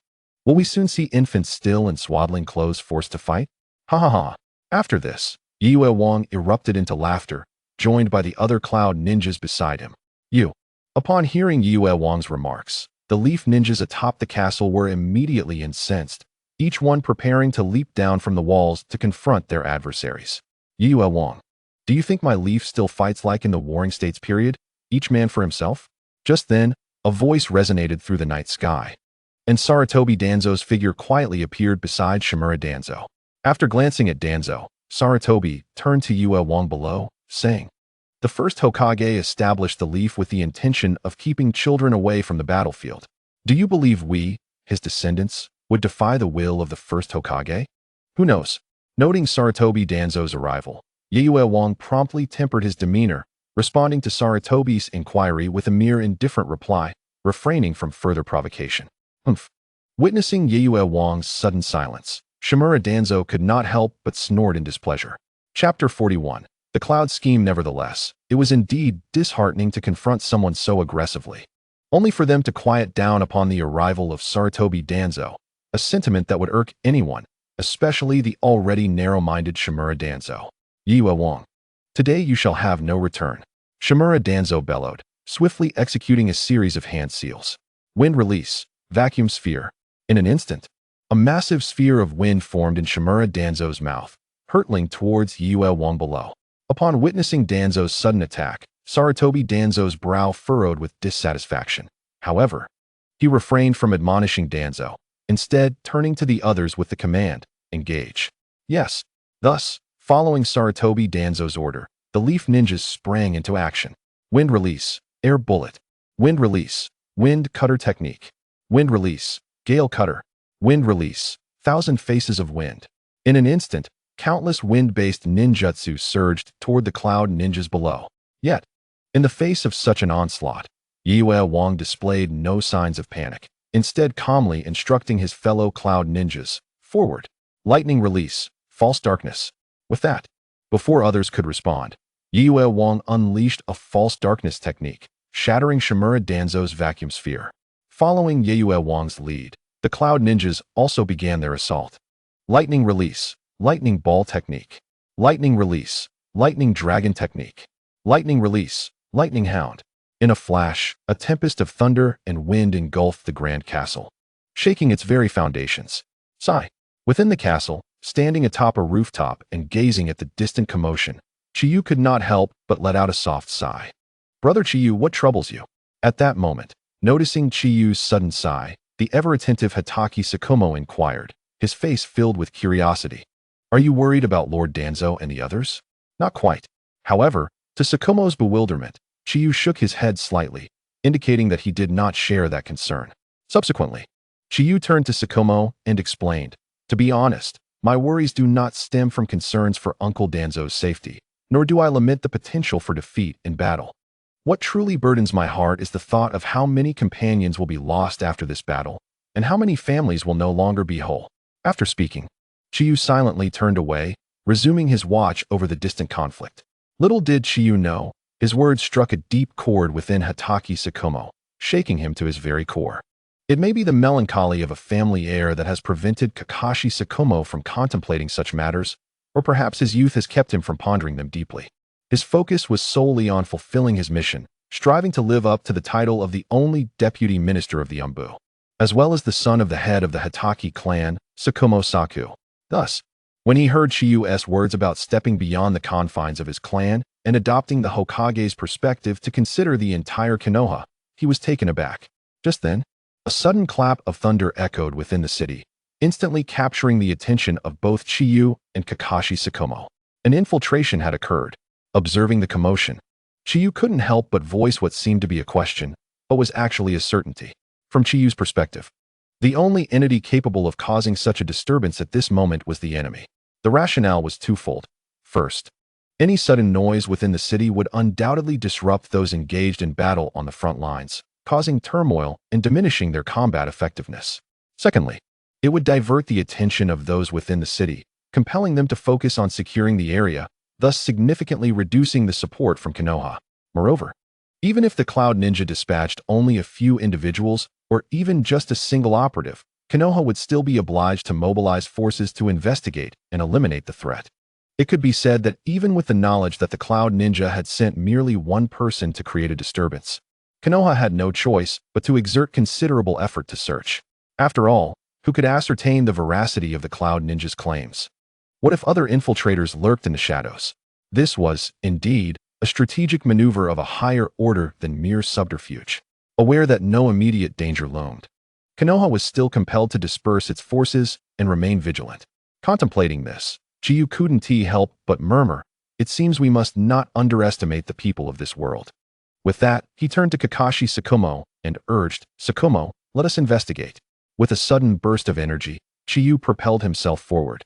will we soon see infants still in swaddling clothes forced to fight? Ha ha ha." After this, Yue Wang erupted into laughter, joined by the other Cloud ninjas beside him. Upon hearing Yue Wang's remarks, the Leaf ninjas atop the castle were immediately incensed, each one preparing to leap down from the walls to confront their adversaries. "Yue Wang, do you think my Leaf still fights like in the Warring States period, each man for himself?" Just then, a voice resonated through the night sky, and Sarutobi Danzo's figure quietly appeared beside Shimura Danzo. After glancing at Danzo, Sarutobi turned to Yue Wang below, saying, "The first Hokage established the Leaf with the intention of keeping children away from the battlefield. Do you believe we, his descendants, would defy the will of the first Hokage? Who knows?" Noting Sarutobi Danzo's arrival, Yue Wang promptly tempered his demeanor, responding to Sarutobi's inquiry with a mere indifferent reply, refraining from further provocation. Witnessing Yue Wang's sudden silence, Shimura Danzo could not help but snort in displeasure. Chapter 41. The Cloud Scheme. Nevertheless, it was indeed disheartening to confront someone so aggressively, only for them to quiet down upon the arrival of Sarutobi Danzo, a sentiment that would irk anyone, especially the already narrow-minded Shimura Danzo. "Yue Wang, today you shall have no return," Shimura Danzo bellowed, swiftly executing a series of hand seals. Wind release, vacuum sphere. In an instant, a massive sphere of wind formed in Shimura Danzo's mouth, hurtling towards Yue Wang below. Upon witnessing Danzo's sudden attack, Sarutobi Danzo's brow furrowed with dissatisfaction. However, he refrained from admonishing Danzo, instead turning to the others with the command, engage. Yes. Thus, following Sarutobi Danzo's order, the Leaf Ninjas sprang into action. Wind release, air bullet. Wind release, wind cutter technique. Wind release, gale cutter. Wind release, thousand faces of wind. In an instant, countless wind-based ninjutsu surged toward the cloud ninjas below. Yet, in the face of such an onslaught, Yue Wang displayed no signs of panic, instead calmly instructing his fellow cloud ninjas, forward. Lightning release, false darkness. With that, before others could respond, Yue Wang unleashed a false darkness technique, shattering Shimura Danzo's vacuum sphere. Following Yue Wang's lead, the cloud ninjas also began their assault. Lightning release, lightning ball technique. Lightning release, lightning dragon technique. Lightning release, lightning hound. In a flash, a tempest of thunder and wind engulfed the grand castle, shaking its very foundations. Sigh. Within the castle, standing atop a rooftop and gazing at the distant commotion, Chiyu could not help but let out a soft sigh. Brother Chiyu, what troubles you? At that moment, noticing Chiyu's sudden sigh, the ever-attentive Hatake Tsukumo inquired, his face filled with curiosity. Are you worried about Lord Danzo and the others? Not quite. However, to Tsukumo's bewilderment, Chiyu shook his head slightly, indicating that he did not share that concern. Subsequently, Chiyu turned to Tsukumo and explained, to be honest, my worries do not stem from concerns for Uncle Danzo's safety, nor do I lament the potential for defeat in battle. What truly burdens my heart is the thought of how many companions will be lost after this battle, and how many families will no longer be whole. After speaking, Chiyu silently turned away, resuming his watch over the distant conflict. Little did Chiyu know, his words struck a deep chord within Hatake Tsukumo, shaking him to his very core. It may be the melancholy of a family heir that has prevented Kakashi Tsukumo from contemplating such matters, or perhaps his youth has kept him from pondering them deeply. His focus was solely on fulfilling his mission, striving to live up to the title of the only deputy minister of the Umbu, as well as the son of the head of the Hatake clan, Tsukumo Saku. Thus, when he heard Chiyu's words about stepping beyond the confines of his clan and adopting the Hokage's perspective to consider the entire Konoha, he was taken aback. Just then, a sudden clap of thunder echoed within the city, instantly capturing the attention of both Chiyu and Kakashi Tsukumo. An infiltration had occurred. Observing the commotion, Chiyu couldn't help but voice what seemed to be a question, but was actually a certainty. From Chiyu's perspective, the only entity capable of causing such a disturbance at this moment was the enemy. The rationale was twofold. First, any sudden noise within the city would undoubtedly disrupt those engaged in battle on the front lines, causing turmoil and diminishing their combat effectiveness. Secondly, it would divert the attention of those within the city, compelling them to focus on securing the area, thus significantly reducing the support from Konoha. Moreover, even if the Cloud Ninja dispatched only a few individuals, or even just a single operative, Konoha would still be obliged to mobilize forces to investigate and eliminate the threat. It could be said that even with the knowledge that the Cloud Ninja had sent merely one person to create a disturbance, Konoha had no choice but to exert considerable effort to search. After all, who could ascertain the veracity of the Cloud Ninja's claims? What if other infiltrators lurked in the shadows? This was, indeed, a strategic maneuver of a higher order than mere subterfuge. Aware that no immediate danger loomed, Konoha was still compelled to disperse its forces and remain vigilant. Contemplating this, Chiyu couldn't help but murmur, "It seems we must not underestimate the people of this world." With that, he turned to Kakashi Tsukumo and urged, "Tsukumo, let us investigate." With a sudden burst of energy, Chiyu propelled himself forward,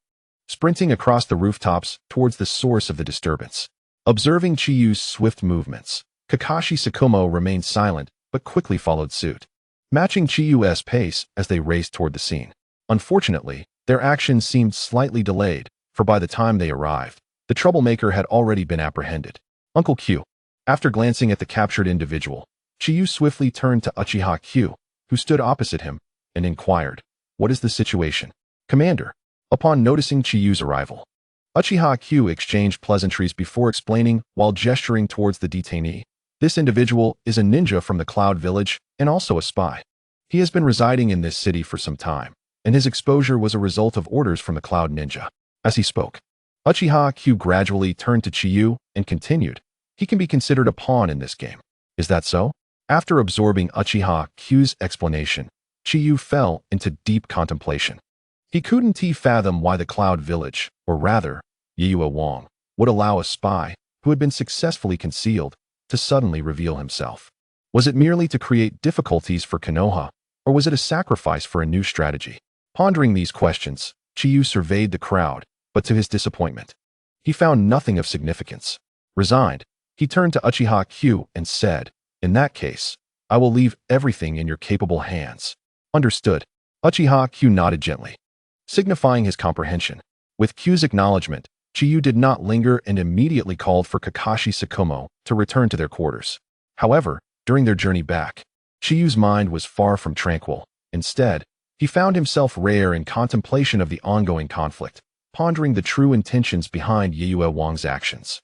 sprinting across the rooftops towards the source of the disturbance. Observing Chiyu's swift movements, Kakashi Tsukumo remained silent but quickly followed suit, matching Chiyu's pace as they raced toward the scene. Unfortunately, their actions seemed slightly delayed, for by the time they arrived, the troublemaker had already been apprehended. Uncle Q. After glancing at the captured individual, Chiyu swiftly turned to Uchiha Q, who stood opposite him, and inquired, "What is the situation, Commander?" Upon noticing Chiyu's arrival, Uchiha Q exchanged pleasantries before explaining while gesturing towards the detainee. This individual is a ninja from the Cloud Village and also a spy. He has been residing in this city for some time, and his exposure was a result of orders from the Cloud Ninja. As he spoke, Uchiha Q gradually turned to Chiyu and continued, "He can be considered a pawn in this game. Is that so?" After absorbing Uchiha Q's explanation, Qiyu fell into deep contemplation. He couldn't fathom why the Cloud Village, or rather, Yue Wang, would allow a spy, who had been successfully concealed, to suddenly reveal himself. Was it merely to create difficulties for Konoha, or was it a sacrifice for a new strategy? Pondering these questions, Qiyu surveyed the crowd, but to his disappointment, he found nothing of significance. Resigned, he turned to Uchiha Q and said, "In that case, I will leave everything in your capable hands." Understood. Uchiha Q nodded gently, signifying his comprehension. With Q's acknowledgement, Qiyu did not linger and immediately called for Kakashi Tsukumo to return to their quarters. However, during their journey back, Chiyu's mind was far from tranquil. Instead, he found himself rare in contemplation of the ongoing conflict, pondering the true intentions behind Yue Wang's actions.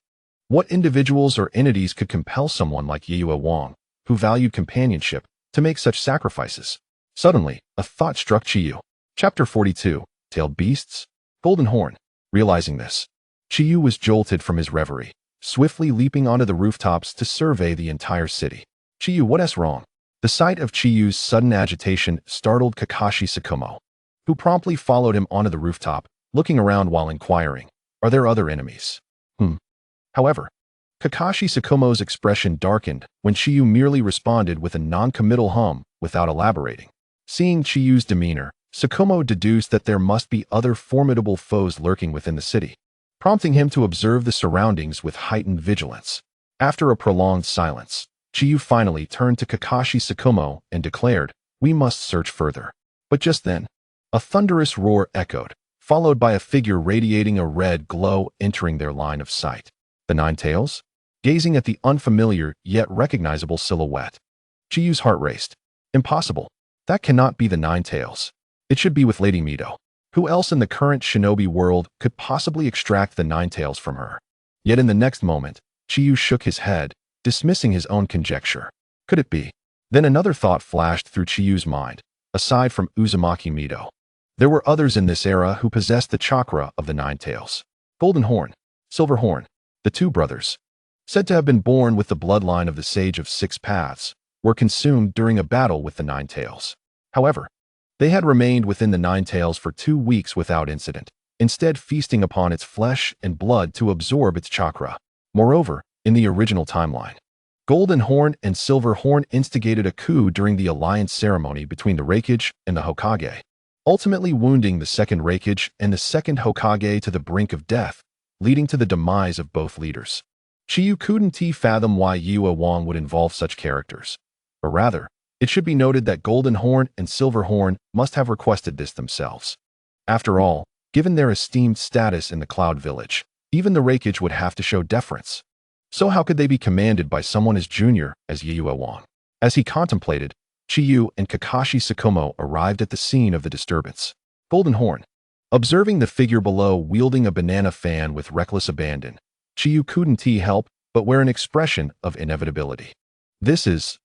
What individuals or entities could compel someone like Yue Wang, who valued companionship, to make such sacrifices? Suddenly, a thought struck Qiyu. Chapter 42, Tailed Beasts? Golden Horn. Realizing this, Qiyu was jolted from his reverie, swiftly leaping onto the rooftops to survey the entire city. "Qiyu, what's wrong?" The sight of Chiyu's sudden agitation startled Kakashi Tsukumo, who promptly followed him onto the rooftop, looking around while inquiring, "Are there other enemies?" However, Kakashi Tsukumo's expression darkened when Qiyu merely responded with a non-committal hum without elaborating. Seeing Chiyu's demeanor, Tsukumo deduced that there must be other formidable foes lurking within the city, prompting him to observe the surroundings with heightened vigilance. After a prolonged silence, Qiyu finally turned to Kakashi Tsukumo and declared, "We must search further." But just then, a thunderous roar echoed, followed by a figure radiating a red glow entering their line of sight. The Nine Tails? Gazing at the unfamiliar yet recognizable silhouette, Chiyu's heart raced. Impossible. That cannot be the Nine Tails. It should be with Lady Mito. Who else in the current shinobi world could possibly extract the Nine Tails from her? Yet in the next moment, Qiyu shook his head, dismissing his own conjecture. Could it be? Then another thought flashed through Chiyu's mind. Aside from Uzumaki Mito, there were others in this era who possessed the chakra of the Nine Tails. Golden Horn, Silver Horn, the two brothers, said to have been born with the bloodline of the Sage of Six Paths, were consumed during a battle with the Nine Tails. However, they had remained within the Nine Tails for 2 weeks without incident, instead feasting upon its flesh and blood to absorb its chakra. Moreover, in the original timeline, Golden Horn and Silver Horn instigated a coup during the alliance ceremony between the Hokage and the Hokage, ultimately wounding the second Hokage and the second Hokage to the brink of death, leading to the demise of both leaders. Qiyu couldn't fathom why Yue Wang would involve such characters. Or rather, it should be noted that Golden Horn and Silver Horn must have requested this themselves. After all, given their esteemed status in the Cloud Village, even the Hokage would have to show deference. So how could they be commanded by someone as junior as Yue Wang? As he contemplated, Qiyu and Kakashi Tsukumo arrived at the scene of the disturbance. Golden Horn, observing the figure below wielding a banana fan with reckless abandon, Qiyu couldn't help but wear an expression of inevitability.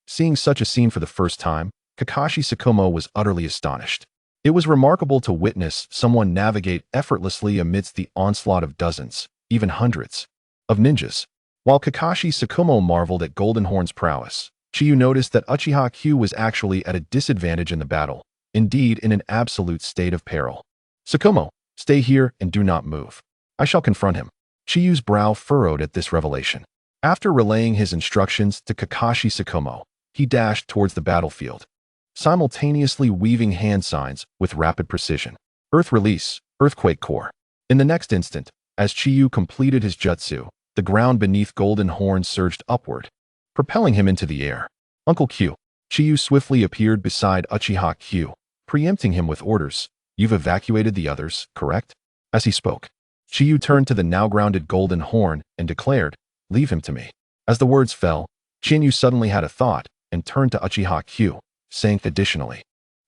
Seeing such a scene for the first time, Kakashi Tsukumo was utterly astonished. It was remarkable to witness someone navigate effortlessly amidst the onslaught of dozens, even hundreds, of ninjas. While Kakashi Tsukumo marveled at Golden Horn's prowess, Qiyu noticed that Uchiha Q was actually at a disadvantage in the battle, indeed in an absolute state of peril. "Tsukumo, stay here and do not move. I shall confront him." Chiyu's brow furrowed at this revelation. After relaying his instructions to Kakashi Tsukumo, he dashed towards the battlefield, simultaneously weaving hand signs with rapid precision. Earth Release, Earthquake Core. In the next instant, as Qiyu completed his jutsu, the ground beneath Golden Horn surged upward, propelling him into the air. "Uncle Q." Qiyu swiftly appeared beside Uchiha Q, preempting him with orders. "You've evacuated the others, correct?" As he spoke, Qiyu turned to the now grounded Golden Horn and declared, "Leave him to me." As the words fell, Qiyu suddenly had a thought and turned to Uchiha Q, saying additionally,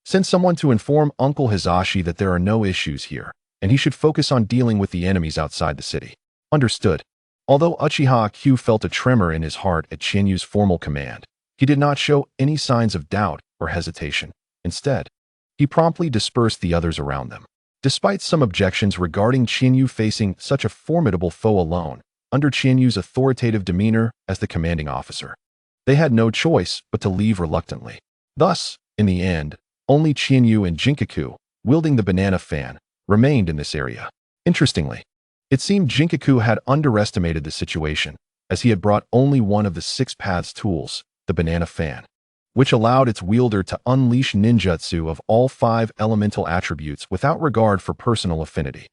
"Send someone to inform Uncle Hizashi that there are no issues here, and he should focus on dealing with the enemies outside the city." Understood. Although Uchiha Q felt a tremor in his heart at Qinyu's formal command, he did not show any signs of doubt or hesitation. Instead, he promptly dispersed the others around them. Despite some objections regarding Qinyu facing such a formidable foe alone, under Qinyu's authoritative demeanor as the commanding officer, they had no choice but to leave reluctantly. Thus, in the end, Only Qianyu and Jinkaku, wielding the banana fan, remained in this area. Interestingly, it seemed Jinkaku had underestimated the situation, as he had brought only one of the 6 paths tools, the banana fan, which allowed its wielder to unleash ninjutsu of all 5 elemental attributes without regard for personal affinity.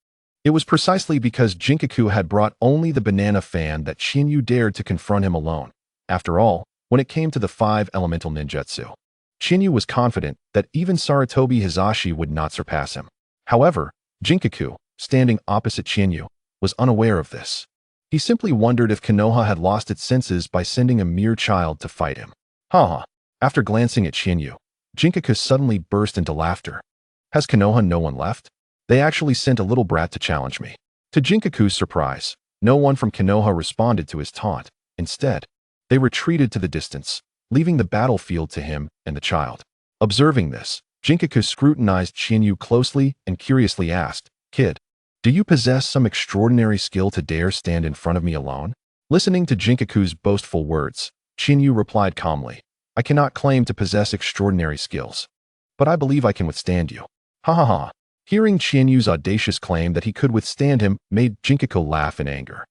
It was precisely because Jinkaku had brought only the banana fan that Qianyu dared to confront him alone. After all, when it came to the 5 elemental ninjutsu, Qianyu was confident that even Sarutobi Hizashi would not surpass him. However, Jinkaku, standing opposite Qianyu, was unaware of this. He simply wondered if Konoha had lost its senses by sending a mere child to fight him. Haha. After glancing at Qianyu, Jinkaku suddenly burst into laughter. Has Konoha no one left? They actually sent a little brat to challenge me. To Jinkaku's surprise, no one from Konoha responded to his taunt. Instead, they retreated to the distance, leaving the battlefield to him and the child. Observing this, Jinkaku scrutinized Qianyu closely and curiously asked, "Kid, do you possess some extraordinary skill to dare stand in front of me alone?" Listening to Jinkaku's boastful words, Qianyu replied calmly, "I cannot claim to possess extraordinary skills, but I believe I can withstand you." Ha ha ha. Hearing Qianyu's audacious claim that he could withstand him made Jinkaku laugh in anger.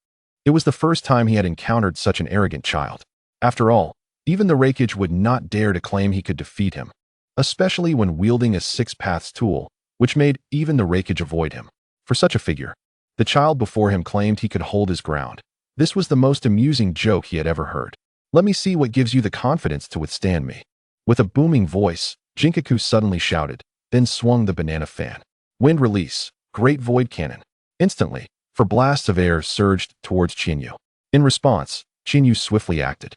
It was the first time he had encountered such an arrogant child. After all, even the Raikage would not dare to claim he could defeat him, especially when wielding a 6 paths tool, which made even the Raikage avoid him. For such a figure, the child before him claimed he could hold his ground. This was the most amusing joke he had ever heard. "Let me see what gives you the confidence to withstand me." With a booming voice, Jinkaku suddenly shouted, then swung the banana fan. Wind release, great void cannon. Instantly, 4 blasts of air surged towards Qianyu. In response, Qianyu swiftly acted.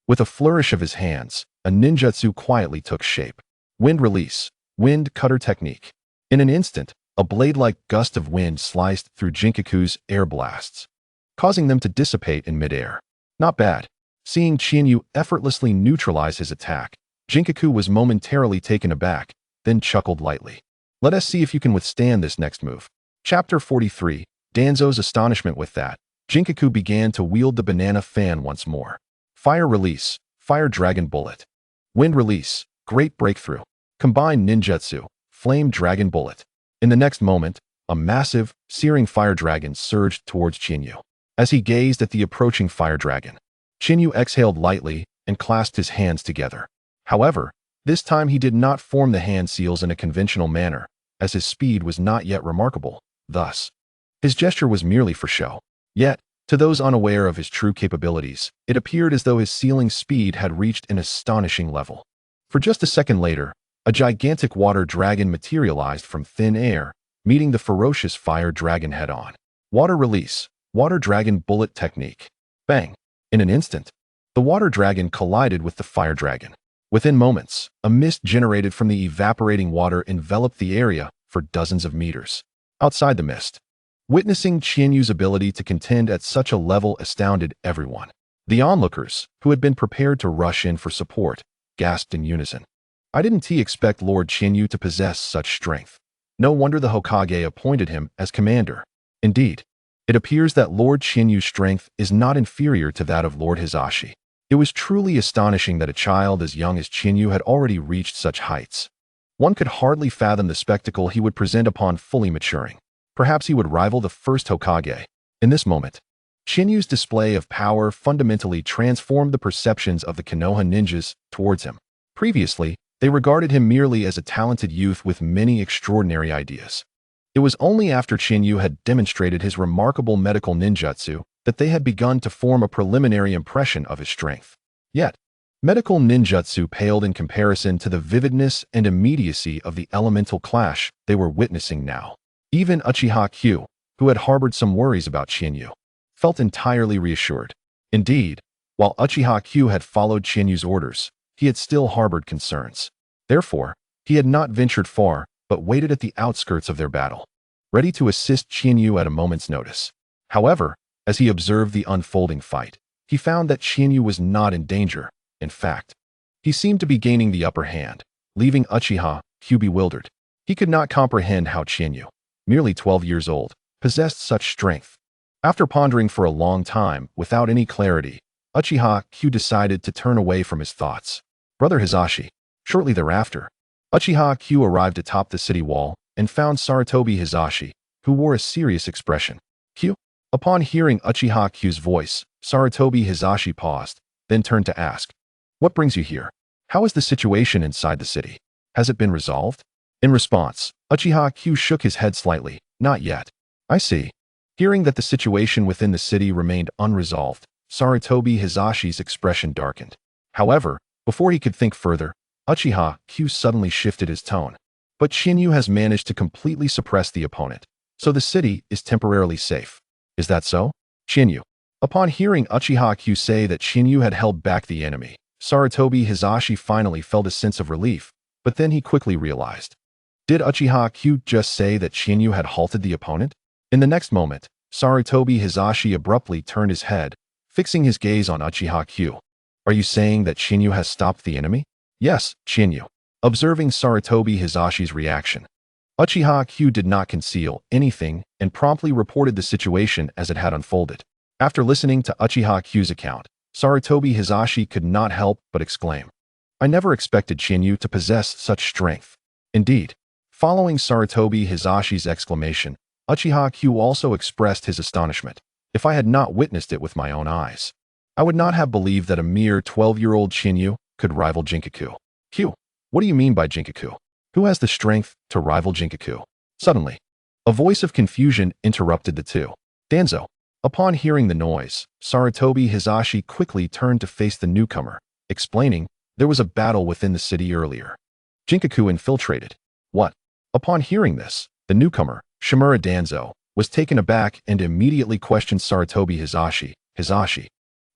With a flourish of his hands, a ninjutsu quietly took shape. Wind release, wind cutter technique. In an instant, a blade-like gust of wind sliced through Jinkaku's air blasts, causing them to dissipate in midair. Not bad. Seeing Qianyu effortlessly neutralize his attack, Jinkaku was momentarily taken aback, then chuckled lightly. "Let us see if you can withstand this next move." Chapter 43, Danzo's astonishment. With that, Jinkaku began to wield the banana fan once more. Fire release, fire dragon bullet. Wind release, great breakthrough. Combined ninjutsu, flame dragon bullet. In the next moment, a massive, searing fire dragon surged towards Qianyu. As he gazed at the approaching fire dragon, Qianyu exhaled lightly and clasped his hands together. However, this time he did not form the hand seals in a conventional manner, as his speed was not yet remarkable. Thus, his gesture was merely for show. Yet, to those unaware of his true capabilities, it appeared as though his sealing speed had reached an astonishing level. For just a second later, a gigantic water dragon materialized from thin air, meeting the ferocious fire dragon head-on. Water release, water dragon bullet technique. Bang! In an instant, the water dragon collided with the fire dragon. Within moments, a mist generated from the evaporating water enveloped the area for dozens of meters. Outside the mist, witnessing Qianyu's ability to contend at such a level astounded everyone. The onlookers, who had been prepared to rush in for support, gasped in unison. "I didn't expect Lord Qianyu to possess such strength. No wonder the Hokage appointed him as commander." Indeed, it appears that Lord Qianyu's strength is not inferior to that of Lord Hizashi. It was truly astonishing that a child as young as Qianyu had already reached such heights. One could hardly fathom the spectacle he would present upon fully maturing. Perhaps he would rival the first Hokage. In this moment, Qianyu's display of power fundamentally transformed the perceptions of the Konoha ninjas towards him. Previously, they regarded him merely as a talented youth with many extraordinary ideas. It was only after Qianyu had demonstrated his remarkable medical ninjutsu that they had begun to form a preliminary impression of his strength. Yet, medical ninjutsu paled in comparison to the vividness and immediacy of the elemental clash they were witnessing now. Even Uchiha Q, who had harbored some worries about Qianyu, felt entirely reassured. Indeed, while Uchiha Q had followed Qianyu's orders, he had still harbored concerns. Therefore, he had not ventured far, but waited at the outskirts of their battle, ready to assist Qianyu at a moment's notice. However, as he observed the unfolding fight, he found that Qianyu was not in danger. In fact, he seemed to be gaining the upper hand, leaving Uchiha Q bewildered. He could not comprehend how Qianyu, merely 12 years old, possessed such strength. After pondering for a long time without any clarity, Uchiha Q decided to turn away from his thoughts. "Brother Hizashi." Shortly thereafter, Uchiha Q arrived atop the city wall and found Sarutobi Hizashi, who wore a serious expression. Q? Upon hearing Uchiha Q's voice, Sarutobi Hizashi paused, then turned to ask, "What brings you here? How is the situation inside the city? Has it been resolved?" In response, Uchiha Q shook his head slightly. "Not yet." "I see." Hearing that the situation within the city remained unresolved, Sarutobi Hizashi's expression darkened. However, before he could think further, Uchiha Q suddenly shifted his tone. "But Shinyu has managed to completely suppress the opponent, so the city is temporarily safe. Is that so?" Shinyu. Upon hearing Uchiha Q say that Shinyu had held back the enemy, Sarutobi Hizashi finally felt a sense of relief, but then he quickly realized. Did Uchiha Q just say that Shinyu had halted the opponent? In the next moment, Sarutobi Hizashi abruptly turned his head, fixing his gaze on Uchiha Q. "Are you saying that Shinyu has stopped the enemy?" "Yes, Shinyu." Observing Sarutobi Hizashi's reaction, Uchiha Q did not conceal anything and promptly reported the situation as it had unfolded. After listening to Uchiha Q's account, Sarutobi Hizashi could not help but exclaim, "I never expected Shinyu to possess such strength." Indeed, following Sarutobi Hizashi's exclamation, Uchiha Q also expressed his astonishment. "If I had not witnessed it with my own eyes, I would not have believed that a mere 12-year-old Shinyu could rival Jinkaku." "Q, what do you mean by Jinkaku? Who has the strength to rival Jinkaku?" Suddenly, a voice of confusion interrupted the two. "Danzo." Upon hearing the noise, Sarutobi Hizashi quickly turned to face the newcomer, explaining, "There was a battle within the city earlier. Jinkaku infiltrated." "What?" Upon hearing this, the newcomer, Shimura Danzo, was taken aback and immediately questioned Sarutobi Hizashi. "Hizashi,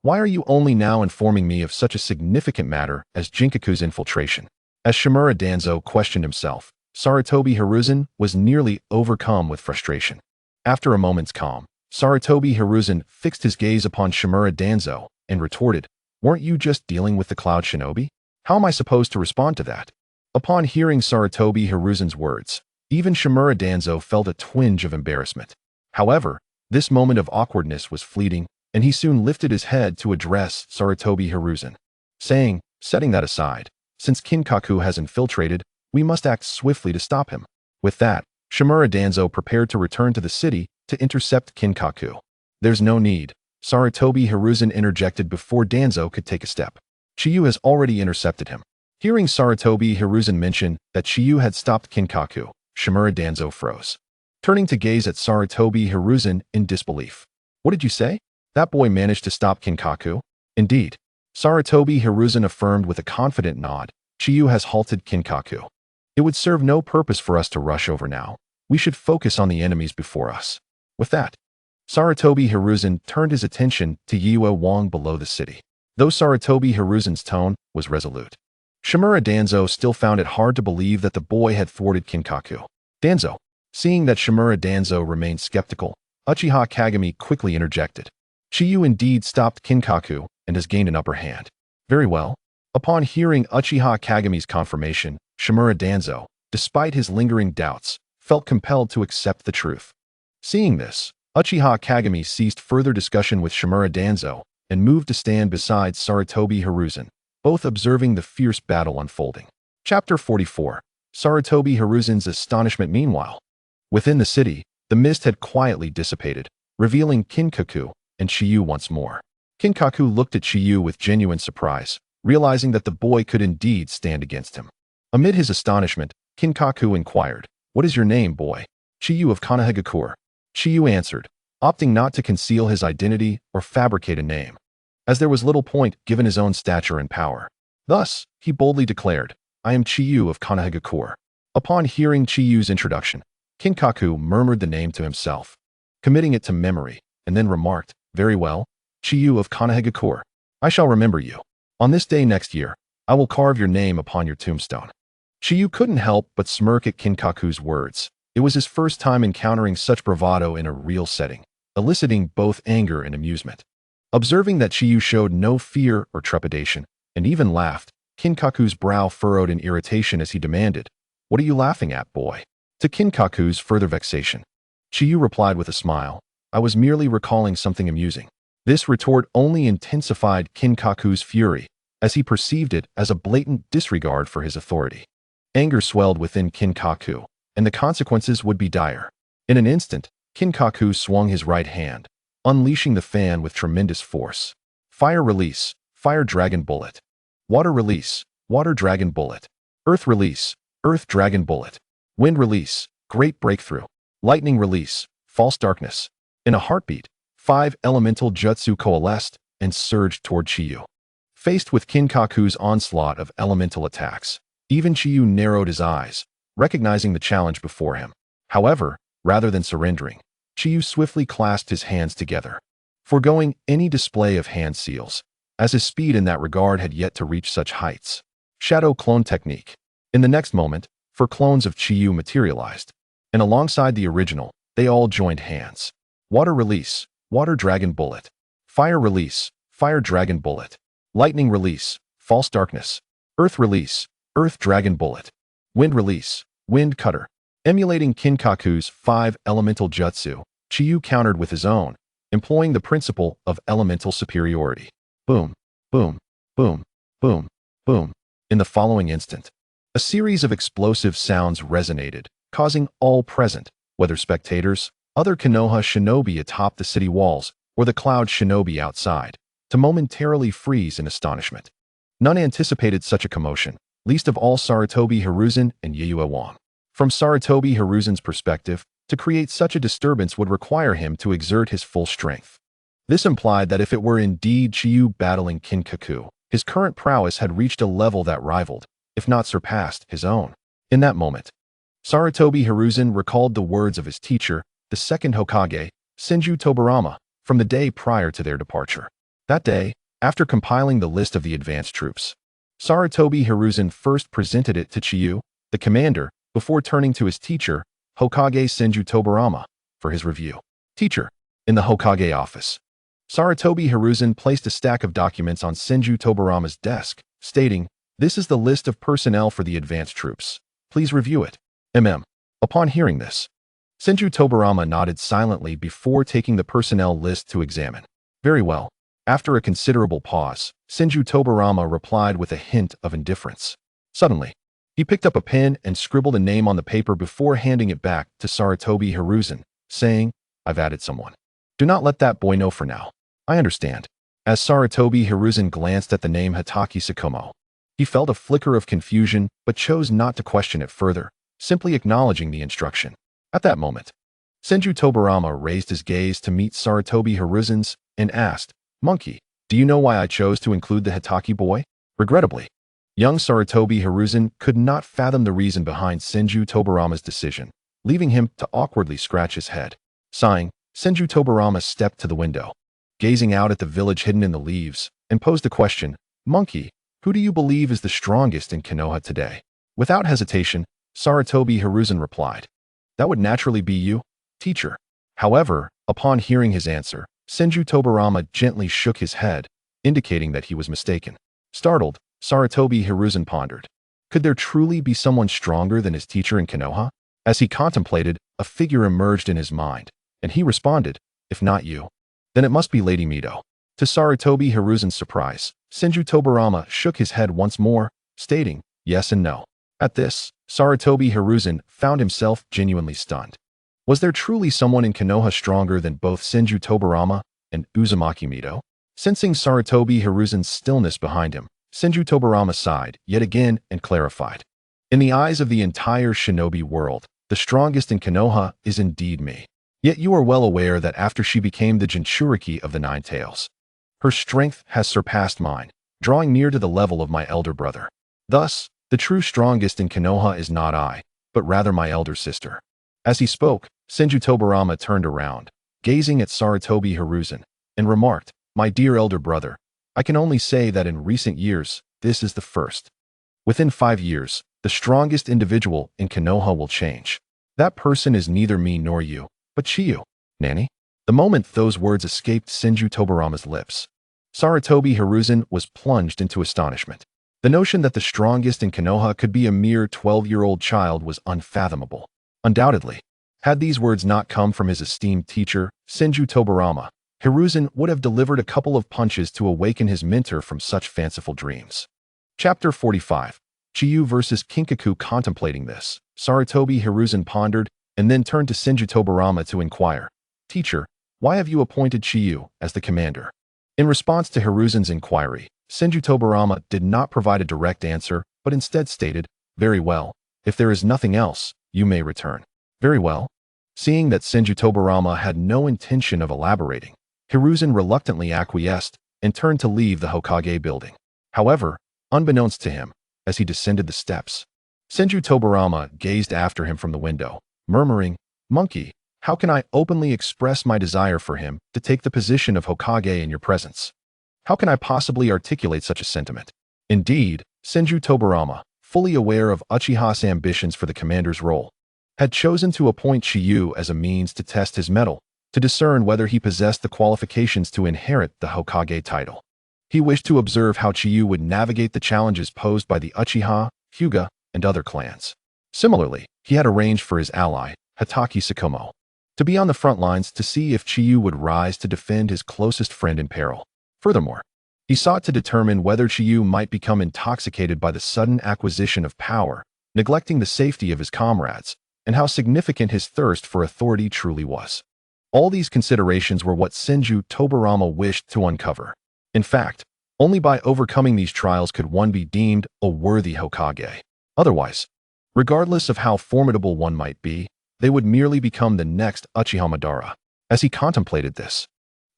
why are you only now informing me of such a significant matter as Jinkaku's infiltration?" As Shimura Danzo questioned himself, Sarutobi Hiruzen was nearly overcome with frustration. After a moment's calm, Sarutobi Hiruzen fixed his gaze upon Shimura Danzo and retorted, "Weren't you just dealing with the Cloud Shinobi? How am I supposed to respond to that?" Upon hearing Sarutobi Hiruzen's words, even Shimura Danzo felt a twinge of embarrassment. However, this moment of awkwardness was fleeting, and he soon lifted his head to address Sarutobi Hiruzen, saying, "Setting that aside, since Kinkaku has infiltrated, we must act swiftly to stop him." With that, Shimura Danzo prepared to return to the city to intercept Kinkaku. "There's no need," Sarutobi Hiruzen interjected before Danzo could take a step. "Chiyu has already intercepted him." Hearing Sarutobi Hiruzen mention that Chiyu had stopped Kinkaku, Shimura Danzo froze, turning to gaze at Sarutobi Hiruzen in disbelief. "What did you say? That boy managed to stop Kinkaku?" "Indeed," Sarutobi Hiruzen affirmed with a confident nod, "Chiyu has halted Kinkaku. It would serve no purpose for us to rush over now. We should focus on the enemies before us." With that, Sarutobi Hiruzen turned his attention to Yue Wang below the city. Though Sarutobi Hiruzen's tone was resolute, Shimura Danzo still found it hard to believe that the boy had thwarted Kinkaku. "Danzo." Seeing that Shimura Danzo remained skeptical, Uchiha Kagami quickly interjected. "Chiyu indeed stopped Kinkaku and has gained an upper hand." "Very well." Upon hearing Uchiha Kagami's confirmation, Shimura Danzo, despite his lingering doubts, felt compelled to accept the truth. Seeing this, Uchiha Kagami ceased further discussion with Shimura Danzo and moved to stand beside Sarutobi Hiruzen, both observing the fierce battle unfolding. Chapter 44. Sarutobi Hiruzen's astonishment. Meanwhile, within the city, the mist had quietly dissipated, revealing Kinkaku and Chiyu once more. Kinkaku looked at Chiyu with genuine surprise, realizing that the boy could indeed stand against him. Amid his astonishment, Kinkaku inquired, "What is your name, boy?" "Chiyu of Konoha." Chiyu answered, opting not to conceal his identity or fabricate a name, as there was little point given his own stature and power. Thus, he boldly declared, "I am Chiyu of Konoha." Upon hearing Chiyu's introduction, Kinkaku murmured the name to himself, committing it to memory, and then remarked, "Very well, Chiyu of Konoha. I shall remember you. On this day next year, I will carve your name upon your tombstone." Chiyu couldn't help but smirk at Kinkaku's words. It was his first time encountering such bravado in a real setting, eliciting both anger and amusement. Observing that Chiyu showed no fear or trepidation, and even laughed, Kinkaku's brow furrowed in irritation as he demanded, "What are you laughing at, boy?" To Kinkaku's further vexation, Chiyu replied with a smile, "I was merely recalling something amusing." This retort only intensified Kinkaku's fury, as he perceived it as a blatant disregard for his authority. Anger swelled within Kinkaku, and the consequences would be dire. In an instant, Kinkaku swung his right hand, unleashing the fan with tremendous force. Fire release, Fire Dragon Bullet. Water release, Water Dragon Bullet. Earth release, Earth Dragon Bullet. Wind release, Great Breakthrough. Lightning release, False Darkness. In a heartbeat, 5 elemental jutsu coalesced and surged toward Chiyu. Faced with Kinkaku's onslaught of elemental attacks, even Chiyu narrowed his eyes, recognizing the challenge before him. However, rather than surrendering, Chiyu swiftly clasped his hands together, foregoing any display of hand seals, as his speed in that regard had yet to reach such heights. Shadow Clone Technique. In the next moment, 4 clones of Chiyu materialized, and alongside the original, they all joined hands. Water release, Water Dragon Bullet. Fire release, Fire Dragon Bullet. Lightning release, False Darkness. Earth release, Earth Dragon Bullet. Wind release, Wind Cutter. Emulating Kinkaku's 5 elemental jutsu, Chiyu countered with his own, employing the principle of elemental superiority. Boom, boom, boom, boom, boom. In the following instant, a series of explosive sounds resonated, causing all present, whether spectators, other Konoha shinobi atop the city walls, or the cloud shinobi outside, to momentarily freeze in astonishment. None anticipated such a commotion, least of all Sarutobi Hiruzen and Yayue Wang. From Sarutobi Hiruzen's perspective, to create such a disturbance would require him to exert his full strength. This implied that if it were indeed Chiyu battling Kinkaku, his current prowess had reached a level that rivaled, if not surpassed, his own. In that moment, Sarutobi Hiruzen recalled the words of his teacher, the second Hokage, Senju Tobarama, from the day prior to their departure. That day, after compiling the list of the advanced troops, Sarutobi Hiruzen first presented it to Chiyu, the commander, before turning to his teacher, Hokage Senju Tobarama, for his review. Teacher. In the Hokage office, Sarutobi Hiruzen placed a stack of documents on Senju Tobarama's desk, stating, "This is the list of personnel for the advanced troops. Please review it." Upon hearing this, Senju Tobarama nodded silently before taking the personnel list to examine. Very well. After a considerable pause, Senju Tobarama replied with a hint of indifference. Suddenly, he picked up a pen and scribbled a name on the paper before handing it back to Sarutobi Hiruzen, saying, "I've added someone. Do not let that boy know for now." "I understand." As Sarutobi Hiruzen glanced at the name Hitaki Sakomo, he felt a flicker of confusion but chose not to question it further, simply acknowledging the instruction. At that moment, Senju Tobarama raised his gaze to meet Sarutobi Hiruzen's and asked, "Monkey, do you know why I chose to include the Hitaki boy?" Regrettably, young Sarutobi Hiruzen could not fathom the reason behind Senju Tobarama's decision, leaving him to awkwardly scratch his head. Sighing, Senju Tobarama stepped to the window, gazing out at the village hidden in the leaves, and posed a question, "Monkey, who do you believe is the strongest in Konoha today?" Without hesitation, Sarutobi Hiruzen replied, "That would naturally be you, teacher." However, upon hearing his answer, Senju Tobarama gently shook his head, indicating that he was mistaken. Startled, Sarutobi Hiruzen pondered. Could there truly be someone stronger than his teacher in Konoha? As he contemplated, a figure emerged in his mind, and he responded, "If not you, then it must be Lady Mido." To Sarutobi Hiruzen's surprise, Senju Tobarama shook his head once more, stating, "Yes and no." At this, Sarutobi Hiruzen found himself genuinely stunned. Was there truly someone in Konoha stronger than both Senju Tobarama and Uzumaki Mido? Sensing Sarutobi Hiruzen's stillness behind him, Senju Tobarama sighed yet again and clarified. "In the eyes of the entire shinobi world, the strongest in Konoha is indeed me. Yet you are well aware that after she became the Jinchuriki of the Nine Tails, her strength has surpassed mine, drawing near to the level of my elder brother. Thus, the true strongest in Konoha is not I, but rather my elder sister." As he spoke, Senju Tobarama turned around, gazing at Sarutobi Hiruzen, and remarked, "My dear elder brother, I can only say that in recent years, this is the first. Within 5 years, the strongest individual in Konoha will change. That person is neither me nor you, but Chiyu." "Nanny?" The moment those words escaped Senju Tobarama's lips, Sarutobi Hiruzen was plunged into astonishment. The notion that the strongest in Konoha could be a mere 12-year-old child was unfathomable. Undoubtedly, had these words not come from his esteemed teacher, Senju Tobarama, Hiruzen would have delivered a couple of punches to awaken his mentor from such fanciful dreams. Chapter 45. Chiyu versus Kinkaku. Contemplating this, Sarutobi Hiruzen pondered and then turned to Senju Tobarama to inquire, "Teacher, why have you appointed Chiyu as the commander?" In response to Hiruzen's inquiry, Senju Tobarama did not provide a direct answer, but instead stated, "Very well. If there is nothing else, you may return." Very well. Seeing that Senju Tobarama had no intention of elaborating, Hiruzen reluctantly acquiesced and turned to leave the Hokage building. However, unbeknownst to him, as he descended the steps, Senju Tobarama gazed after him from the window, murmuring, "Monkey, how can I openly express my desire for him to take the position of Hokage in your presence? How can I possibly articulate such a sentiment?" Indeed, Senju Tobarama, fully aware of Uchiha's ambitions for the commander's role, had chosen to appoint Chiyu as a means to test his mettle, to discern whether he possessed the qualifications to inherit the Hokage title. He wished to observe how Chiyu would navigate the challenges posed by the Uchiha, Hyuga, and other clans. Similarly, he had arranged for his ally, Hatake Sakumo, to be on the front lines to see if Chiyu would rise to defend his closest friend in peril. Furthermore, he sought to determine whether Chiyu might become intoxicated by the sudden acquisition of power, neglecting the safety of his comrades, and how significant his thirst for authority truly was. All these considerations were what Senju Tobarama wished to uncover. In fact, only by overcoming these trials could one be deemed a worthy Hokage. Otherwise, regardless of how formidable one might be, they would merely become the next Uchiha Madara. As he contemplated this,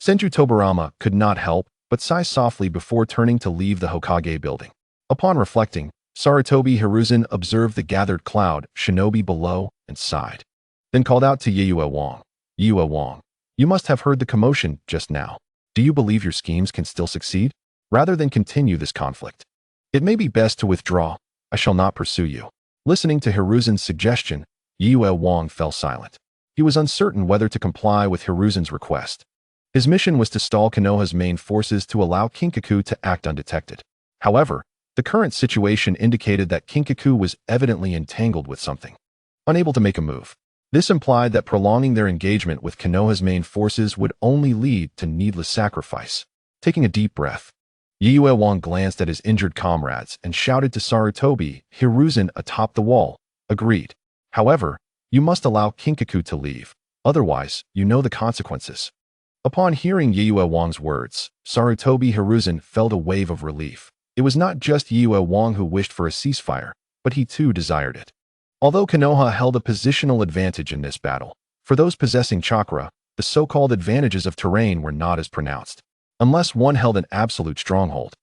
Senju Tobarama could not help but sigh softly before turning to leave the Hokage building. Upon reflecting, Sarutobi Hiruzen observed the gathered cloud shinobi below and sighed, then called out to Yue Wang. "Yue Wang, you must have heard the commotion just now. Do you believe your schemes can still succeed? Rather than continue this conflict, it may be best to withdraw. I shall not pursue you." Listening to Hiruzen's suggestion, Yue Wang fell silent. He was uncertain whether to comply with Hiruzen's request. His mission was to stall Konoha's main forces to allow Kinkaku to act undetected. However, the current situation indicated that Kinkaku was evidently entangled with something, unable to make a move. This implied that prolonging their engagement with Konoha's main forces would only lead to needless sacrifice. Taking a deep breath, Yue Wang glanced at his injured comrades and shouted to Sarutobi Hiruzen atop the wall, "Agreed. However, you must allow Kinkaku to leave, otherwise you know the consequences." Upon hearing Yue Wang's words, Sarutobi Hiruzen felt a wave of relief. It was not just Yue Wang who wished for a ceasefire, but he too desired it. Although Konoha held a positional advantage in this battle, for those possessing chakra, the so-called advantages of terrain were not as pronounced. Unless one held an absolute stronghold,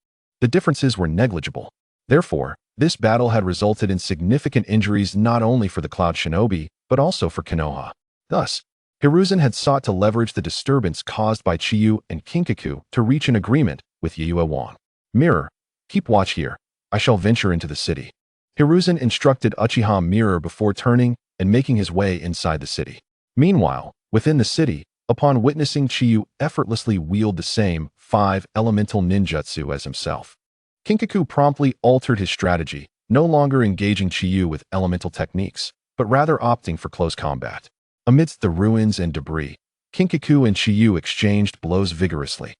the differences were negligible. Therefore, this battle had resulted in significant injuries not only for the Cloud Shinobi, but also for Konoha. Thus, Hiruzen had sought to leverage the disturbance caused by Chiyu and Kinkaku to reach an agreement with Yue Wang. "Mirror, keep watch here. I shall venture into the city." Hiruzen instructed Uchiha Mirror before turning and making his way inside the city. Meanwhile, within the city, upon witnessing Chiyu effortlessly wield the same 5 elemental ninjutsu as himself, Kinkaku promptly altered his strategy, no longer engaging Chiyu with elemental techniques, but rather opting for close combat. Amidst the ruins and debris, Kinkaku and Chiyu exchanged blows vigorously,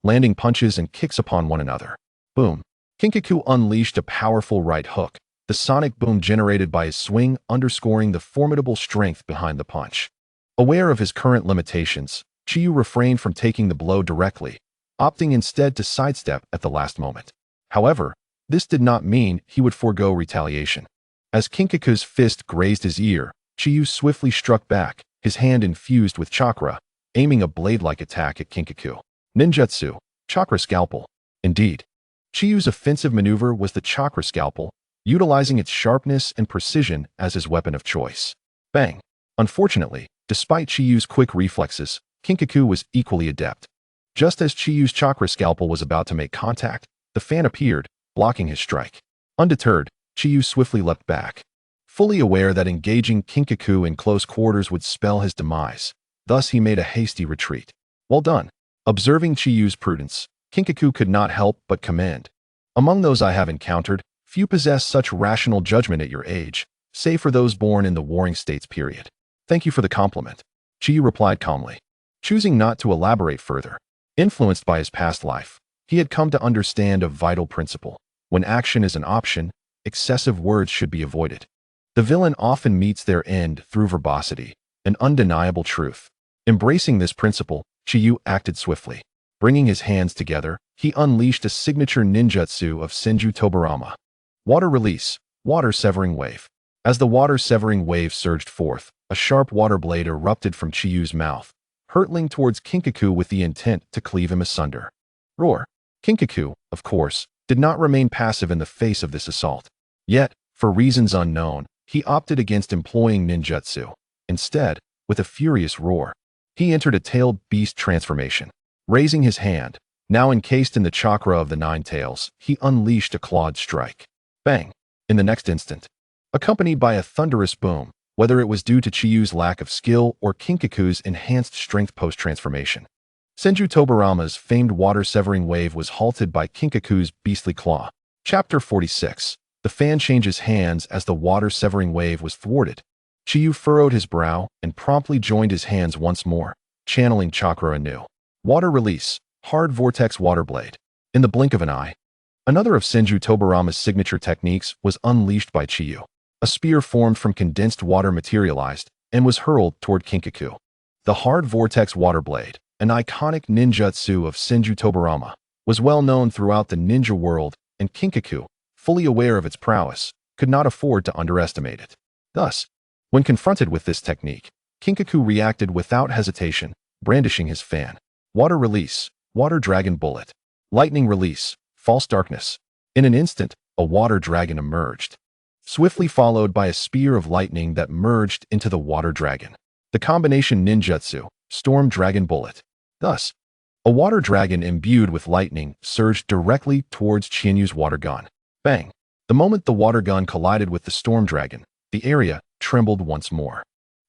landing punches and kicks upon one another. Boom! Kinkaku unleashed a powerful right hook, the sonic boom generated by his swing underscoring the formidable strength behind the punch. Aware of his current limitations, Chiyu refrained from taking the blow directly, opting instead to sidestep at the last moment. However, this did not mean he would forego retaliation. As Kinkaku's fist grazed his ear, Chiyu swiftly struck back, his hand infused with chakra, aiming a blade-like attack at Kinkaku. Ninjutsu, Chakra Scalpel. Indeed, Chiyu's offensive maneuver was the Chakra Scalpel, utilizing its sharpness and precision as his weapon of choice. Bang! Unfortunately, despite Chiyu's quick reflexes, Kinkaku was equally adept. Just as Chiyu's Chakra Scalpel was about to make contact, the fan appeared, blocking his strike. Undeterred, Chiyu swiftly leapt back, fully aware that engaging Kinkaku in close quarters would spell his demise. Thus he made a hasty retreat. Well done. Observing Chiyu's prudence, Kinkaku could not help but commend. "Among those I have encountered, few possess such rational judgment at your age, save for those born in the Warring States period." "Thank you for the compliment," Chiyu replied calmly, choosing not to elaborate further. Influenced by his past life, he had come to understand a vital principle. When action is an option, excessive words should be avoided. The villain often meets their end through verbosity, an undeniable truth. Embracing this principle, Chiyu acted swiftly. Bringing his hands together, he unleashed a signature ninjutsu of Senju Tobarama. Water release, water severing wave. As the water severing wave surged forth, a sharp water blade erupted from Chiyu's mouth, hurtling towards Kinkaku with the intent to cleave him asunder. Roar! Kinkaku, of course, did not remain passive in the face of this assault. Yet, for reasons unknown, he opted against employing ninjutsu. Instead, with a furious roar, he entered a tailed beast transformation. Raising his hand, now encased in the chakra of the nine tails, he unleashed a clawed strike. Bang! In the next instant, accompanied by a thunderous boom, whether it was due to Chiyu's lack of skill or Kinkaku's enhanced strength post-transformation. Senju Tobarama's famed water-severing wave was halted by Kinkaku's beastly claw. Chapter 46. The fan changes hands as the water-severing wave was thwarted. Chiyu furrowed his brow and promptly joined his hands once more, channeling chakra anew. Water release, hard vortex water blade. In the blink of an eye, another of Senju Tobarama's signature techniques was unleashed by Chiyu. A spear formed from condensed water materialized and was hurled toward Kinkaku. The hard vortex water blade, an iconic ninjutsu of Senju Tobarama, was well known throughout the ninja world, and Kinkaku, fully aware of its prowess, could not afford to underestimate it. Thus, when confronted with this technique, Kinkaku reacted without hesitation, brandishing his fan. Water release, water dragon bullet. Lightning release, false darkness. In an instant, a water dragon emerged, swiftly followed by a spear of lightning that merged into the water dragon. The combination ninjutsu, storm dragon bullet. Thus, a water dragon imbued with lightning surged directly towards Chinyu's water gun. Bang! The moment the water gun collided with the storm dragon, the area trembled once more.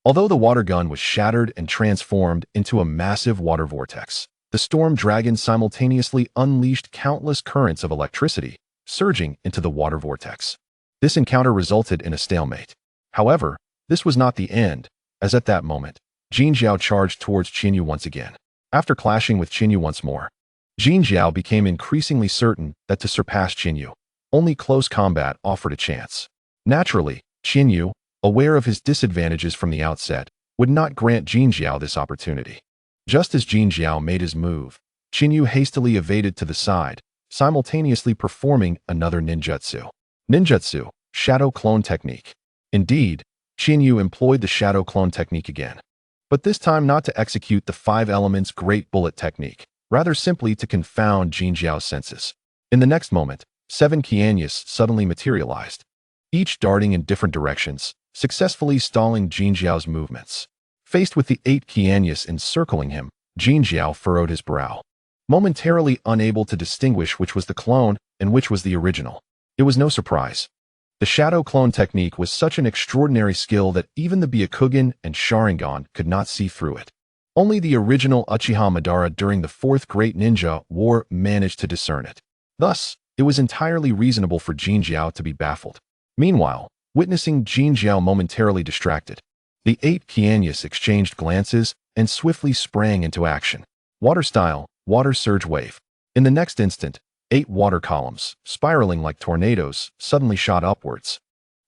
Although the water gun was shattered and transformed into a massive water vortex, the storm dragon simultaneously unleashed countless currents of electricity, surging into the water vortex. This encounter resulted in a stalemate. However, this was not the end, as at that moment, Jin Jiao charged towards Chinyu once again. After clashing with Chinyu once more, Jin Jiao became increasingly certain that to surpass Chinyu, only close combat offered a chance. Naturally, Chinyu, aware of his disadvantages from the outset, would not grant Jin Jiao this opportunity. Just as Jin Jiao made his move, Chinyu hastily evaded to the side, simultaneously performing another ninjutsu. Ninjutsu, shadow clone technique. Indeed, Chinyu employed the shadow clone technique again, but this time not to execute the 5 elements great bullet technique, rather simply to confound Jin Jiao's senses. In the next moment, 7 Qianyas suddenly materialized, each darting in different directions, successfully stalling Jin Jiao's movements. Faced with the 8 Qianyas encircling him, Jin Jiao furrowed his brow, momentarily unable to distinguish which was the clone and which was the original. It was no surprise. The shadow clone technique was such an extraordinary skill that even the Byakugan and Sharingan could not see through it. Only the original Uchiha Madara during the 4th Great Ninja War managed to discern it. Thus, it was entirely reasonable for Jin Jiao to be baffled. Meanwhile, witnessing Jin Jiao momentarily distracted, the 8 Qianyas exchanged glances and swiftly sprang into action. Water style, water surge wave. In the next instant, 8 water columns, spiraling like tornadoes, suddenly shot upwards,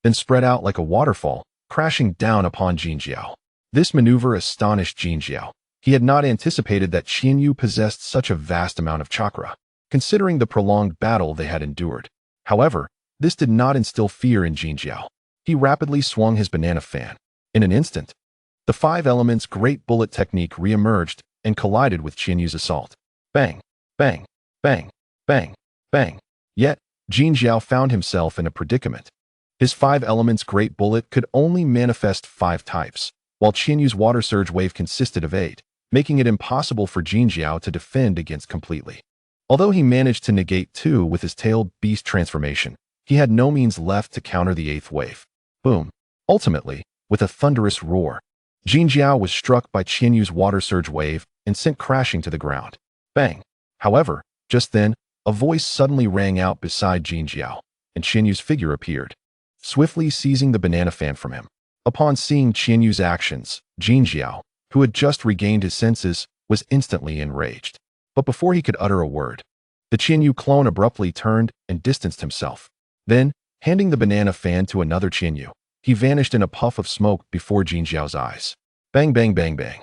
then spread out like a waterfall, crashing down upon Jin Jiao. This maneuver astonished Jin Jiao. He had not anticipated that Chinyu possessed such a vast amount of chakra, considering the prolonged battle they had endured. However, this did not instill fear in Jin Jiao. He rapidly swung his banana fan. In an instant, the 5 elements great bullet technique re-emerged and collided with Chinyu's assault. Bang! Bang! Bang! Bang! Bang! Yet, Jin Jiao found himself in a predicament. His 5 elements great bullet could only manifest 5 types, while Chinyu's water surge wave consisted of 8, making it impossible for Jin Jiao to defend against completely. Although he managed to negate 2 with his tailed beast transformation, he had no means left to counter the 8th wave. Boom! Ultimately, with a thunderous roar, Jin Jiao was struck by Chinyu's water surge wave and sent crashing to the ground. Bang! However, just then, a voice suddenly rang out beside Jin Jiao, and Chinyu's figure appeared, swiftly seizing the banana fan from him. Upon seeing Chinyu's actions, Jin Jiao, who had just regained his senses, was instantly enraged. But before he could utter a word, the Chinyu clone abruptly turned and distanced himself. Then, Handing the banana fan to another Chinyu, he vanished in a puff of smoke before Jin Jiao's eyes. Bang bang bang bang.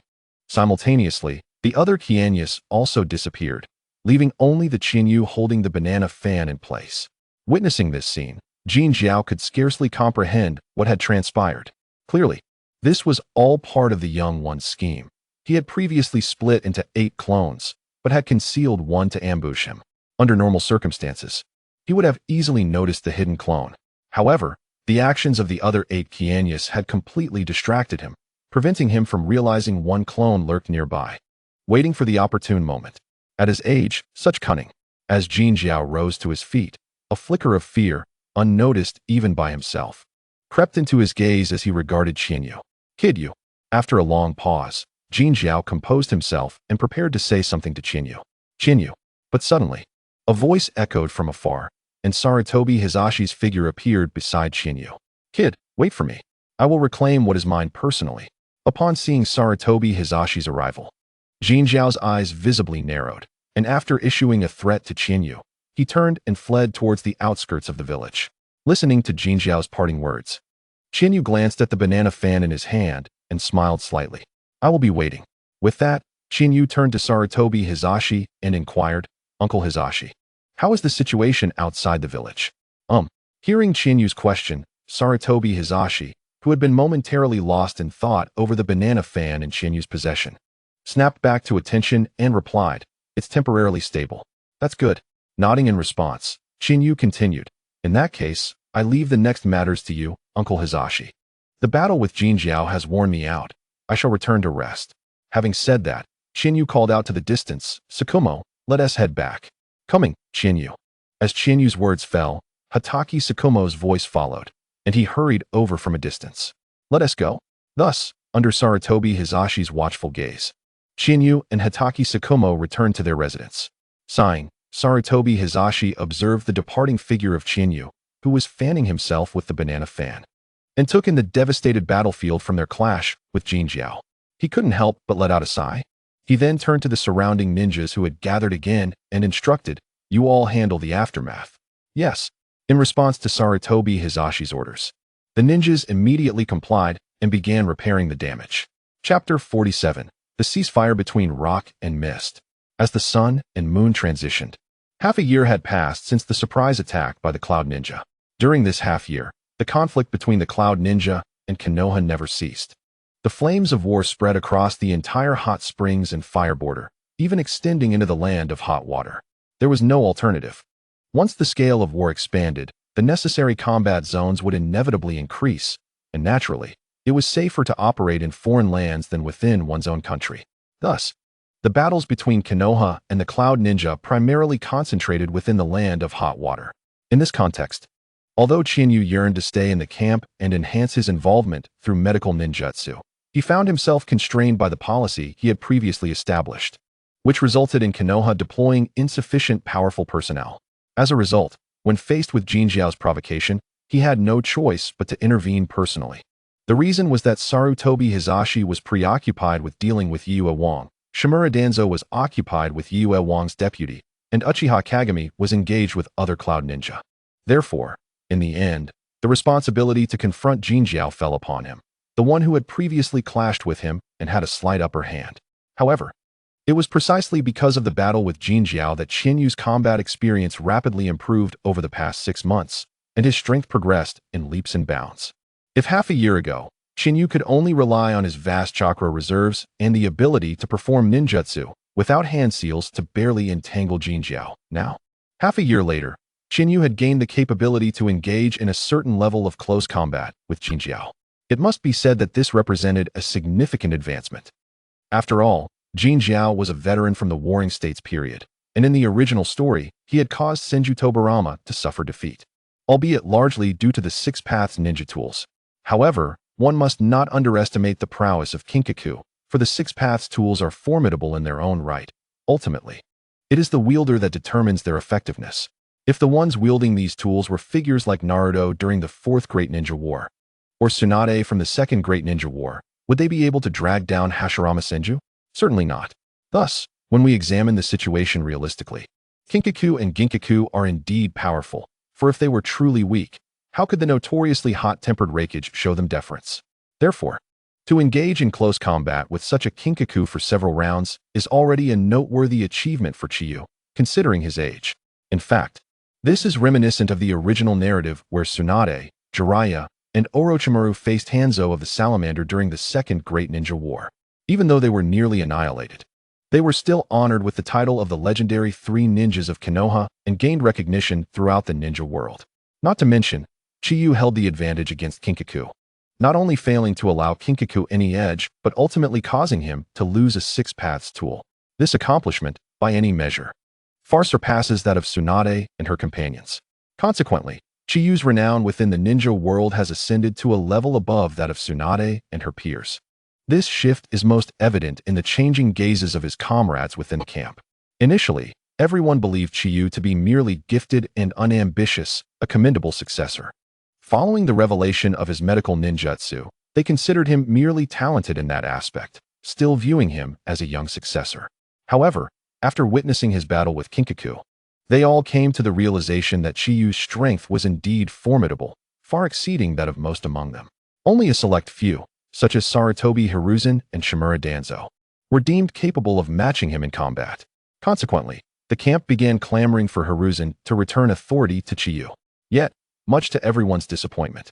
Simultaneously, the other Qianyas also disappeared, leaving only the Chinyu holding the banana fan in place. Witnessing this scene, Jin Jiao could scarcely comprehend what had transpired. Clearly, this was all part of the young one's scheme. He had previously split into 8 clones, but had concealed one to ambush him. Under normal circumstances, he would have easily noticed the hidden clone. However, the actions of the other 8 Qianyas had completely distracted him, preventing him from realizing one clone lurked nearby, waiting for the opportune moment. At his age, such cunning. As Jin Jiao rose to his feet, a flicker of fear, unnoticed even by himself, crept into his gaze as he regarded Chinyu. Kid you. After a long pause, Jin Jiao composed himself and prepared to say something to Chinyu. Chinyu. But suddenly, a voice echoed from afar, and Sarutobi Hisashi's figure appeared beside Chinyu. Kid, wait for me. I will reclaim what is mine personally. Upon seeing Sarutobi Hisashi's arrival, Jin Jiao's eyes visibly narrowed, and after issuing a threat to Chinyu, he turned and fled towards the outskirts of the village. Listening to Jin Jiao's parting words, Chinyu glanced at the banana fan in his hand and smiled slightly. I will be waiting. With that, Chinyu turned to Sarutobi Hisashi and inquired, Uncle Hisashi, how is the situation outside the village? Hearing Chinyu's question, Sarutobi Hisashi, who had been momentarily lost in thought over the banana fan in Chinyu's possession, snapped back to attention and replied, it's temporarily stable. That's good. Nodding in response, Chinyu continued, in that case, I leave the next matters to you, Uncle Hisashi. The battle with Jin Jiao has worn me out. I shall return to rest. Having said that, Chinyu called out to the distance, Sakumo, let us head back. Coming, Chinyu. As Chinyu's words fell, Hatake Sakumo's voice followed, and he hurried over from a distance. Let us go. Thus, under Sarutobi Hisashi's watchful gaze, Chinyu and Hatake Sakumo returned to their residence. Sighing, Sarutobi Hisashi observed the departing figure of Chinyu, who was fanning himself with the banana fan, and took in the devastated battlefield from their clash with Jin Jiao. He couldn't help but let out a sigh. He then turned to the surrounding ninjas who had gathered again and instructed, you all handle the aftermath. Yes, in response to Sarutobi Hisashi's orders. The ninjas immediately complied and began repairing the damage. Chapter 47. The ceasefire between rock and mist. As the sun and moon transitioned, half a year had passed since the surprise attack by the Cloud Ninja. During this half year, the conflict between the Cloud Ninja and Konoha never ceased. The flames of war spread across the entire hot springs and fire border, even extending into the land of hot water. There was no alternative. Once the scale of war expanded, the necessary combat zones would inevitably increase, and naturally, it was safer to operate in foreign lands than within one's own country. Thus, the battles between Konoha and the Cloud Ninja primarily concentrated within the land of hot water. In this context, although Chinyu yearned to stay in the camp and enhance his involvement through medical ninjutsu, he found himself constrained by the policy he had previously established, which resulted in Konoha deploying insufficient powerful personnel. As a result, when faced with Jin Jiao's provocation, he had no choice but to intervene personally. The reason was that Sarutobi Hisashi was preoccupied with dealing with Yue Wang, Shimura Danzo was occupied with Yue Wang's deputy, and Uchiha Kagami was engaged with other Cloud Ninja. Therefore, in the end, the responsibility to confront Jin Jiao fell upon him, the one who had previously clashed with him and had a slight upper hand. However, it was precisely because of the battle with Jin Jiao that Chinyu's combat experience rapidly improved over the past 6 months, and his strength progressed in leaps and bounds. If half a year ago, Chinyu could only rely on his vast chakra reserves and the ability to perform ninjutsu without hand seals to barely entangle Jin Jiao. Now, half a year later, Chinyu had gained the capability to engage in a certain level of close combat with Jin Jiao. It must be said that this represented a significant advancement. After all, Jin Jiao was a veteran from the Warring States period, and in the original story, he had caused Senju Tobarama to suffer defeat, albeit largely due to the Six Paths ninja tools. However, one must not underestimate the prowess of Kinkaku, for the Six Paths tools are formidable in their own right. Ultimately, it is the wielder that determines their effectiveness. If the ones wielding these tools were figures like Naruto during the Fourth Great Ninja War, or Tsunade from the Second Great Ninja War, would they be able to drag down Hashirama Senju? Certainly not. Thus, when we examine the situation realistically, Kinkaku and Ginkaku are indeed powerful, for if they were truly weak, How could the notoriously hot-tempered Raikage show them deference? Therefore, to engage in close combat with such a Kinkaku for several rounds is already a noteworthy achievement for Chiyu, considering his age. In fact, this is reminiscent of the original narrative where Tsunade, Jiraiya, and Orochimaru faced Hanzo of the Salamander during the Second Great Ninja War. Even though they were nearly annihilated, they were still honored with the title of the legendary Three Ninjas of Konoha and gained recognition throughout the ninja world. Not to mention, Chiyu held the advantage against Kinkaku, not only failing to allow Kinkaku any edge, but ultimately causing him to lose a Six Paths tool. This accomplishment, by any measure, far surpasses that of Tsunade and her companions. Consequently, Chiyu's renown within the ninja world has ascended to a level above that of Tsunade and her peers. This shift is most evident in the changing gazes of his comrades within the camp. Initially, everyone believed Chiyu to be merely gifted and unambitious, a commendable successor. Following the revelation of his medical ninjutsu, they considered him merely talented in that aspect, still viewing him as a young successor. However, after witnessing his battle with Kinkaku, they all came to the realization that Chiyu's strength was indeed formidable, far exceeding that of most among them. Only a select few, such as Sarutobi Hiruzen and Shimura Danzo, were deemed capable of matching him in combat. Consequently, the camp began clamoring for Hiruzen to return authority to Chiyu. Yet, much to everyone's disappointment,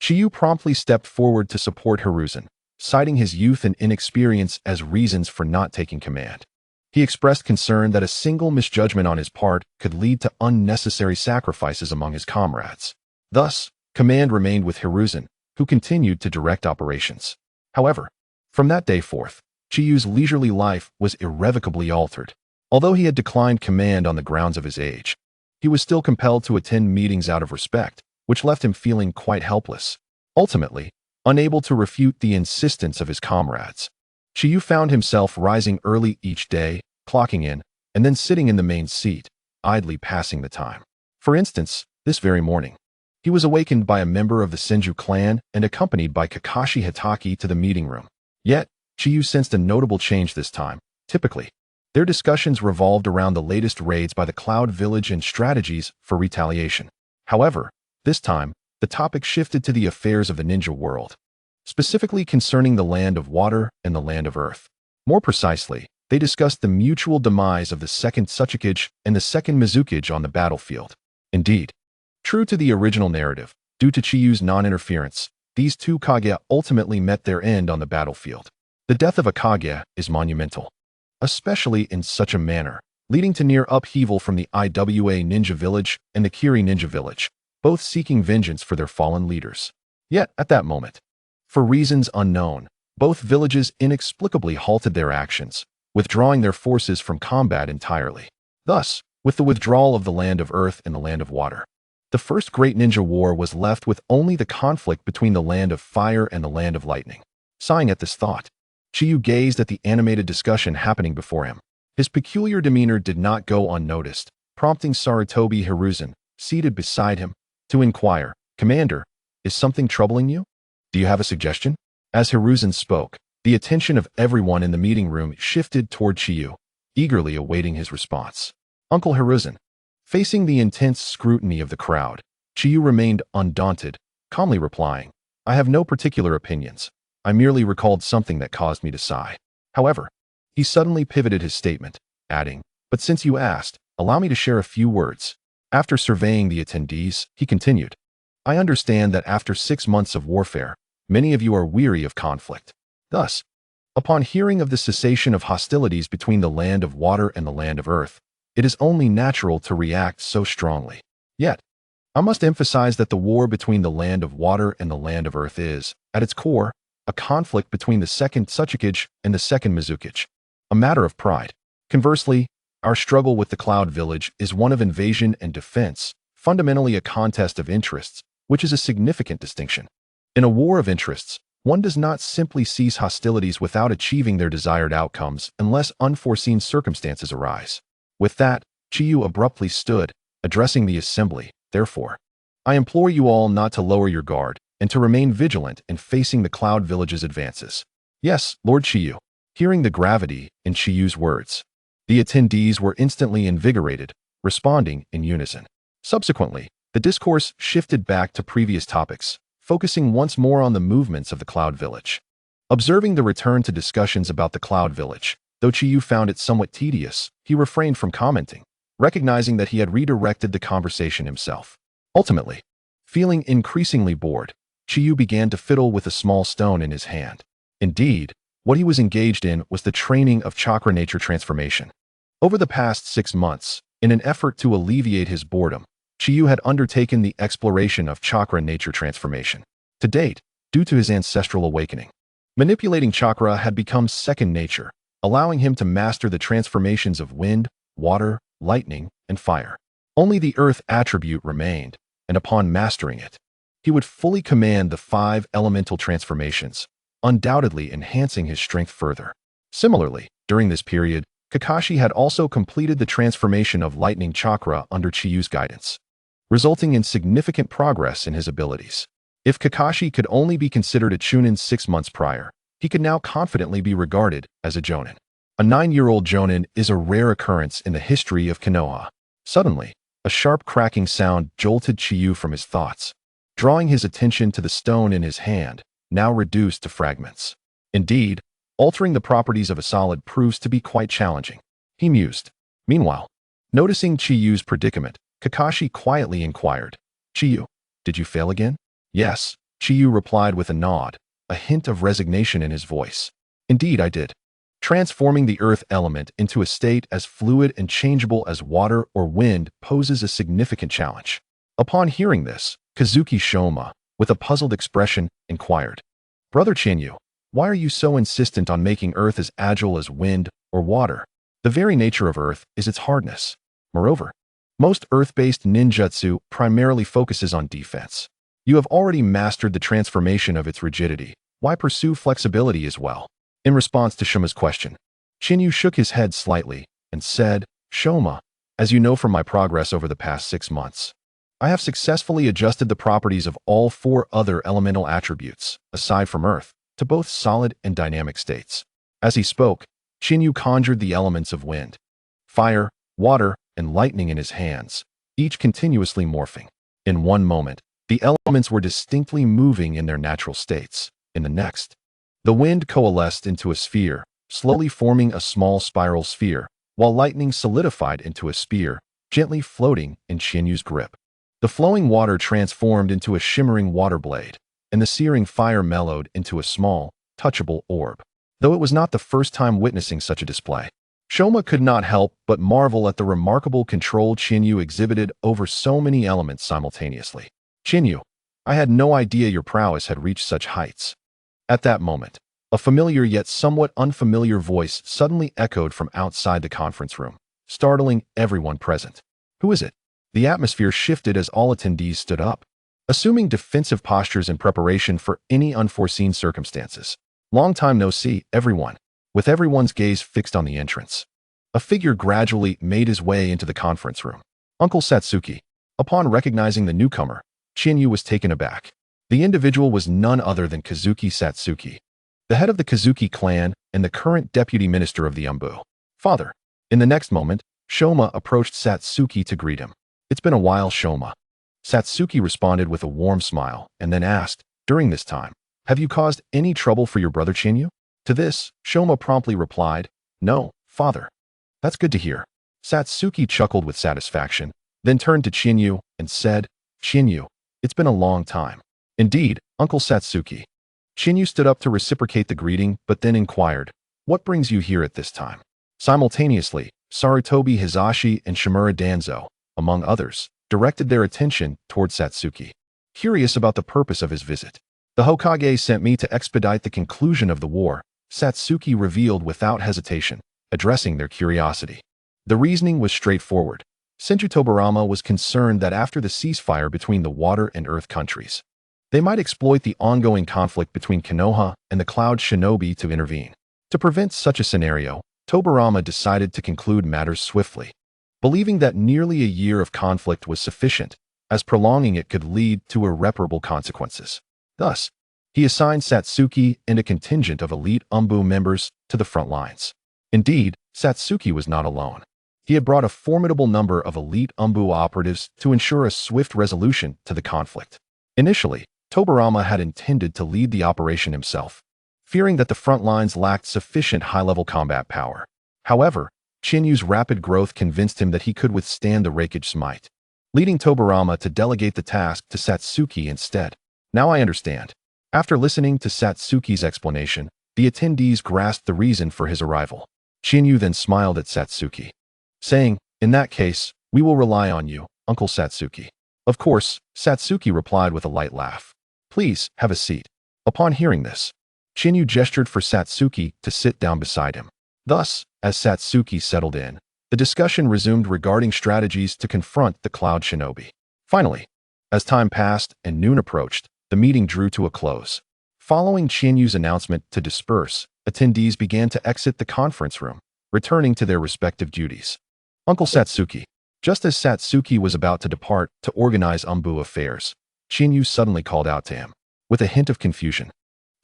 Chiyu promptly stepped forward to support Hiruzen, citing his youth and inexperience as reasons for not taking command. He expressed concern that a single misjudgment on his part could lead to unnecessary sacrifices among his comrades. Thus, command remained with Hiruzen, who continued to direct operations. However, from that day forth, Chiyu's leisurely life was irrevocably altered. Although he had declined command on the grounds of his age, he was still compelled to attend meetings out of respect, which left him feeling quite helpless. Ultimately, unable to refute the insistence of his comrades, Chiyu found himself rising early each day, clocking in, and then sitting in the main seat, idly passing the time. For instance, this very morning, he was awakened by a member of the Senju clan and accompanied by Kakashi Hitaki to the meeting room. Yet, Chiyu sensed a notable change this time. Typically, their discussions revolved around the latest raids by the Cloud Village and strategies for retaliation. However, this time, the topic shifted to the affairs of the ninja world, specifically concerning the land of water and the land of earth. More precisely, they discussed the mutual demise of the second Tsuchikage and the second Mizukage on the battlefield. Indeed, true to the original narrative, due to Chiyu's non-interference, these two Kage ultimately met their end on the battlefield. The death of a Kage is monumental, especially in such a manner, leading to near upheaval from the Iwa Ninja Village and the Kiri Ninja Village, both seeking vengeance for their fallen leaders. Yet, at that moment, for reasons unknown, both villages inexplicably halted their actions, withdrawing their forces from combat entirely. Thus, with the withdrawal of the land of earth and the land of water, the first great ninja war was left with only the conflict between the land of fire and the land of lightning. Sighing at this thought, Chiyu gazed at the animated discussion happening before him. His peculiar demeanor did not go unnoticed, prompting Sarutobi Hiruzen, seated beside him, to inquire, "Commander, is something troubling you? Do you have a suggestion?" As Hiruzen spoke, the attention of everyone in the meeting room shifted toward Chiyu, eagerly awaiting his response. Uncle Hiruzen. Facing the intense scrutiny of the crowd, Chiyu remained undaunted, calmly replying, "I have no particular opinions. I merely recalled something that caused me to sigh." However, he suddenly pivoted his statement, adding, "But since you asked, allow me to share a few words." After surveying the attendees, he continued, "I understand that after 6 months of warfare, many of you are weary of conflict. Thus, upon hearing of the cessation of hostilities between the land of water and the land of earth, it is only natural to react so strongly. Yet, I must emphasize that the war between the land of water and the land of earth is, at its core, a conflict between the second Tsuchikage and the second Mizukage, a matter of pride. Conversely, our struggle with the Cloud Village is one of invasion and defense, fundamentally a contest of interests, which is a significant distinction. In a war of interests, one does not simply cease hostilities without achieving their desired outcomes unless unforeseen circumstances arise." With that, Chiyu abruptly stood, addressing the assembly. "Therefore, I implore you all not to lower your guard and to remain vigilant in facing the Cloud Village's advances." "Yes, Lord Chiyu." Hearing the gravity in Chiyu's words, the attendees were instantly invigorated, responding in unison. Subsequently, The discourse shifted back to previous topics, focusing once more on the movements of the Cloud Village. Observing the return to discussions about the Cloud Village, though Chiyu found it somewhat tedious, he refrained from commenting, recognizing that he had redirected the conversation himself. Ultimately, feeling increasingly bored, Chiyu began to fiddle with a small stone in his hand. Indeed, what he was engaged in was the training of chakra nature transformation. Over the past 6 months, in an effort to alleviate his boredom, Chiyu had undertaken the exploration of chakra nature transformation. To date, due to his ancestral awakening, manipulating chakra had become second nature, allowing him to master the transformations of wind, water, lightning, and fire. Only the earth attribute remained, and upon mastering it, he would fully command the 5 elemental transformations, undoubtedly enhancing his strength further. Similarly, during this period, Kakashi had also completed the transformation of lightning chakra under Chiyu's guidance, resulting in significant progress in his abilities. If Kakashi could only be considered a Chunin 6 months prior, he could now confidently be regarded as a Jonin. A 9-year-old Jonin is a rare occurrence in the history of Konoha. Suddenly, a sharp cracking sound jolted Chiyu from his thoughts, drawing his attention to the stone in his hand, now reduced to fragments. Indeed, altering the properties of a solid proves to be quite challenging, he mused. Meanwhile, noticing Chiyu's predicament, Kakashi quietly inquired, "Chiyu, did you fail again?" "Yes," Chiyu replied with a nod, a hint of resignation in his voice. "Indeed I did. Transforming the earth element into a state as fluid and changeable as water or wind poses a significant challenge." Upon hearing this, Kazuki Shoma, with a puzzled expression, inquired, "Brother Chinyu, why are you so insistent on making earth as agile as wind or water? The very nature of earth is its hardness. Moreover, most earth-based ninjutsu primarily focuses on defense. You have already mastered the transformation of its rigidity. Why pursue flexibility as well?" In response to Shoma's question, Chinyu shook his head slightly and said, "Shoma, as you know from my progress over the past 6 months, I have successfully adjusted the properties of all 4 other elemental attributes, aside from earth, to both solid and dynamic states." As he spoke, Chinyu conjured the elements of wind, fire, water, and lightning in his hands, each continuously morphing. In one moment, the elements were distinctly moving in their natural states. In the next, the wind coalesced into a sphere, slowly forming a small spiral sphere, while lightning solidified into a spear, gently floating in Chinyu's grip. The flowing water transformed into a shimmering water blade, and the searing fire mellowed into a small, touchable orb. Though it was not the first time witnessing such a display, Shoma could not help but marvel at the remarkable control Chinyu exhibited over so many elements simultaneously. "Chinyu, I had no idea your prowess had reached such heights." At that moment, a familiar yet somewhat unfamiliar voice suddenly echoed from outside the conference room, startling everyone present. "Who is it?" The atmosphere shifted as all attendees stood up, assuming defensive postures in preparation for any unforeseen circumstances. "Long time no see, everyone." With everyone's gaze fixed on the entrance, a figure gradually made his way into the conference room. Uncle Satsuki. Upon recognizing the newcomer, Chinyu was taken aback. The individual was none other than Kazuki Satsuki, the head of the Kazuki clan and the current deputy minister of the Umbu. "Father." In the next moment, Shoma approached Satsuki to greet him. "It's been a while, Shoma." Satsuki responded with a warm smile and then asked, "During this time, have you caused any trouble for your brother Chinyu?" To this, Shoma promptly replied, "No, father." "That's good to hear." Satsuki chuckled with satisfaction, then turned to Chinyu and said, "Chinyu, it's been a long time." "Indeed, Uncle Satsuki." Chinyu stood up to reciprocate the greeting, but then inquired, "What brings you here at this time?" Simultaneously, Sarutobi Hizashi and Shimura Danzo, among others, directed their attention toward Satsuki, curious about the purpose of his visit. "The Hokage sent me to expedite the conclusion of the war," Satsuki revealed without hesitation, addressing their curiosity. The reasoning was straightforward. Senju Tobarama was concerned that after the ceasefire between the water and earth countries, they might exploit the ongoing conflict between Konoha and the Cloud Shinobi to intervene. To prevent such a scenario, Tobarama decided to conclude matters swiftly, believing that nearly a year of conflict was sufficient, as prolonging it could lead to irreparable consequences. Thus, he assigned Satsuki and a contingent of elite Umbu members to the front lines. Indeed, Satsuki was not alone. He had brought a formidable number of elite Umbu operatives to ensure a swift resolution to the conflict. Initially, Tobirama had intended to lead the operation himself, fearing that the front lines lacked sufficient high-level combat power. However, Chinyu's rapid growth convinced him that he could withstand the Raikage might, leading Tobirama to delegate the task to Satsuki instead. Now I understand. After listening to Satsuki's explanation, the attendees grasped the reason for his arrival. Chinyu then smiled at Satsuki, saying, "In that case, we will rely on you, Uncle Satsuki." Of course, Satsuki replied with a light laugh. "Please, have a seat." Upon hearing this, Chinyu gestured for Satsuki to sit down beside him. Thus, as Satsuki settled in, the discussion resumed regarding strategies to confront the Cloud Shinobi. Finally, as time passed and noon approached, the meeting drew to a close. Following Chinyu's announcement to disperse, attendees began to exit the conference room, returning to their respective duties. Uncle Satsuki. Just as Satsuki was about to depart to organize Umbu affairs, Chinyu suddenly called out to him, with a hint of confusion.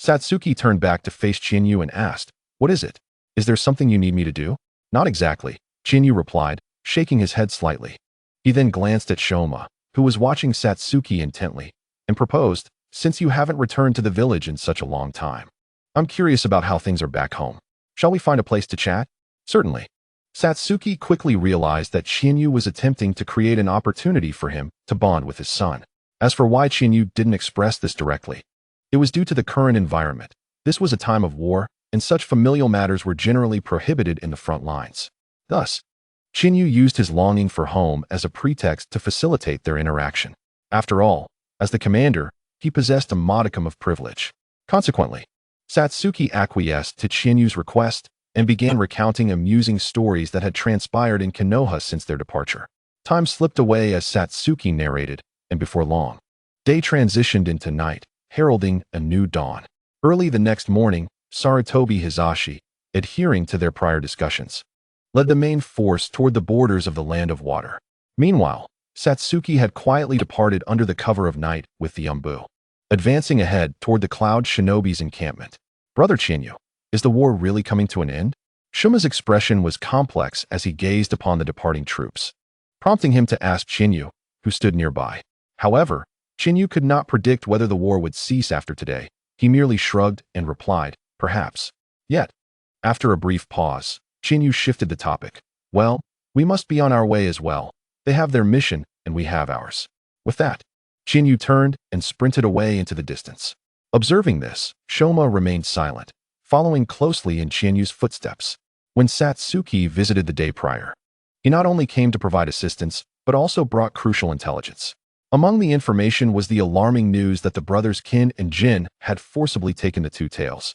Satsuki turned back to face Chinyu and asked, "What is it? Is there something you need me to do?" "Not exactly," Chinyu replied, shaking his head slightly. He then glanced at Shoma, who was watching Satsuki intently, and proposed, "Since you haven't returned to the village in such a long time, I'm curious about how things are back home. Shall we find a place to chat?" "Certainly." Satsuki quickly realized that Chinyu was attempting to create an opportunity for him to bond with his son. As for why Chinyu didn't express this directly, it was due to the current environment. This was a time of war, and such familial matters were generally prohibited in the front lines. Thus, Chinyu used his longing for home as a pretext to facilitate their interaction. After all, as the commander, he possessed a modicum of privilege. Consequently, Satsuki acquiesced to Chinyu's request and began recounting amusing stories that had transpired in Konoha since their departure. Time slipped away as Satsuki narrated, and before long, day transitioned into night, heralding a new dawn. Early the next morning, Sarutobi Hizashi, adhering to their prior discussions, led the main force toward the borders of the Land of Water. Meanwhile, Satsuki had quietly departed under the cover of night with the Umbu, advancing ahead toward the Cloud Shinobi's encampment. "Brother Chinyu, is the war really coming to an end?" Shuma's expression was complex as he gazed upon the departing troops, prompting him to ask Chinyu, who stood nearby. However, Chinyu could not predict whether the war would cease after today. He merely shrugged and replied, "Perhaps." Yet, after a brief pause, Chinyu shifted the topic. "Well, we must be on our way as well. They have their mission, and we have ours." With that, Chinyu turned and sprinted away into the distance. Observing this, Shoma remained silent, following closely in Chinyu's footsteps. When Satsuki visited the day prior, he not only came to provide assistance, but also brought crucial intelligence. Among the information was the alarming news that the brothers Kin and Jin had forcibly taken the Two Tails,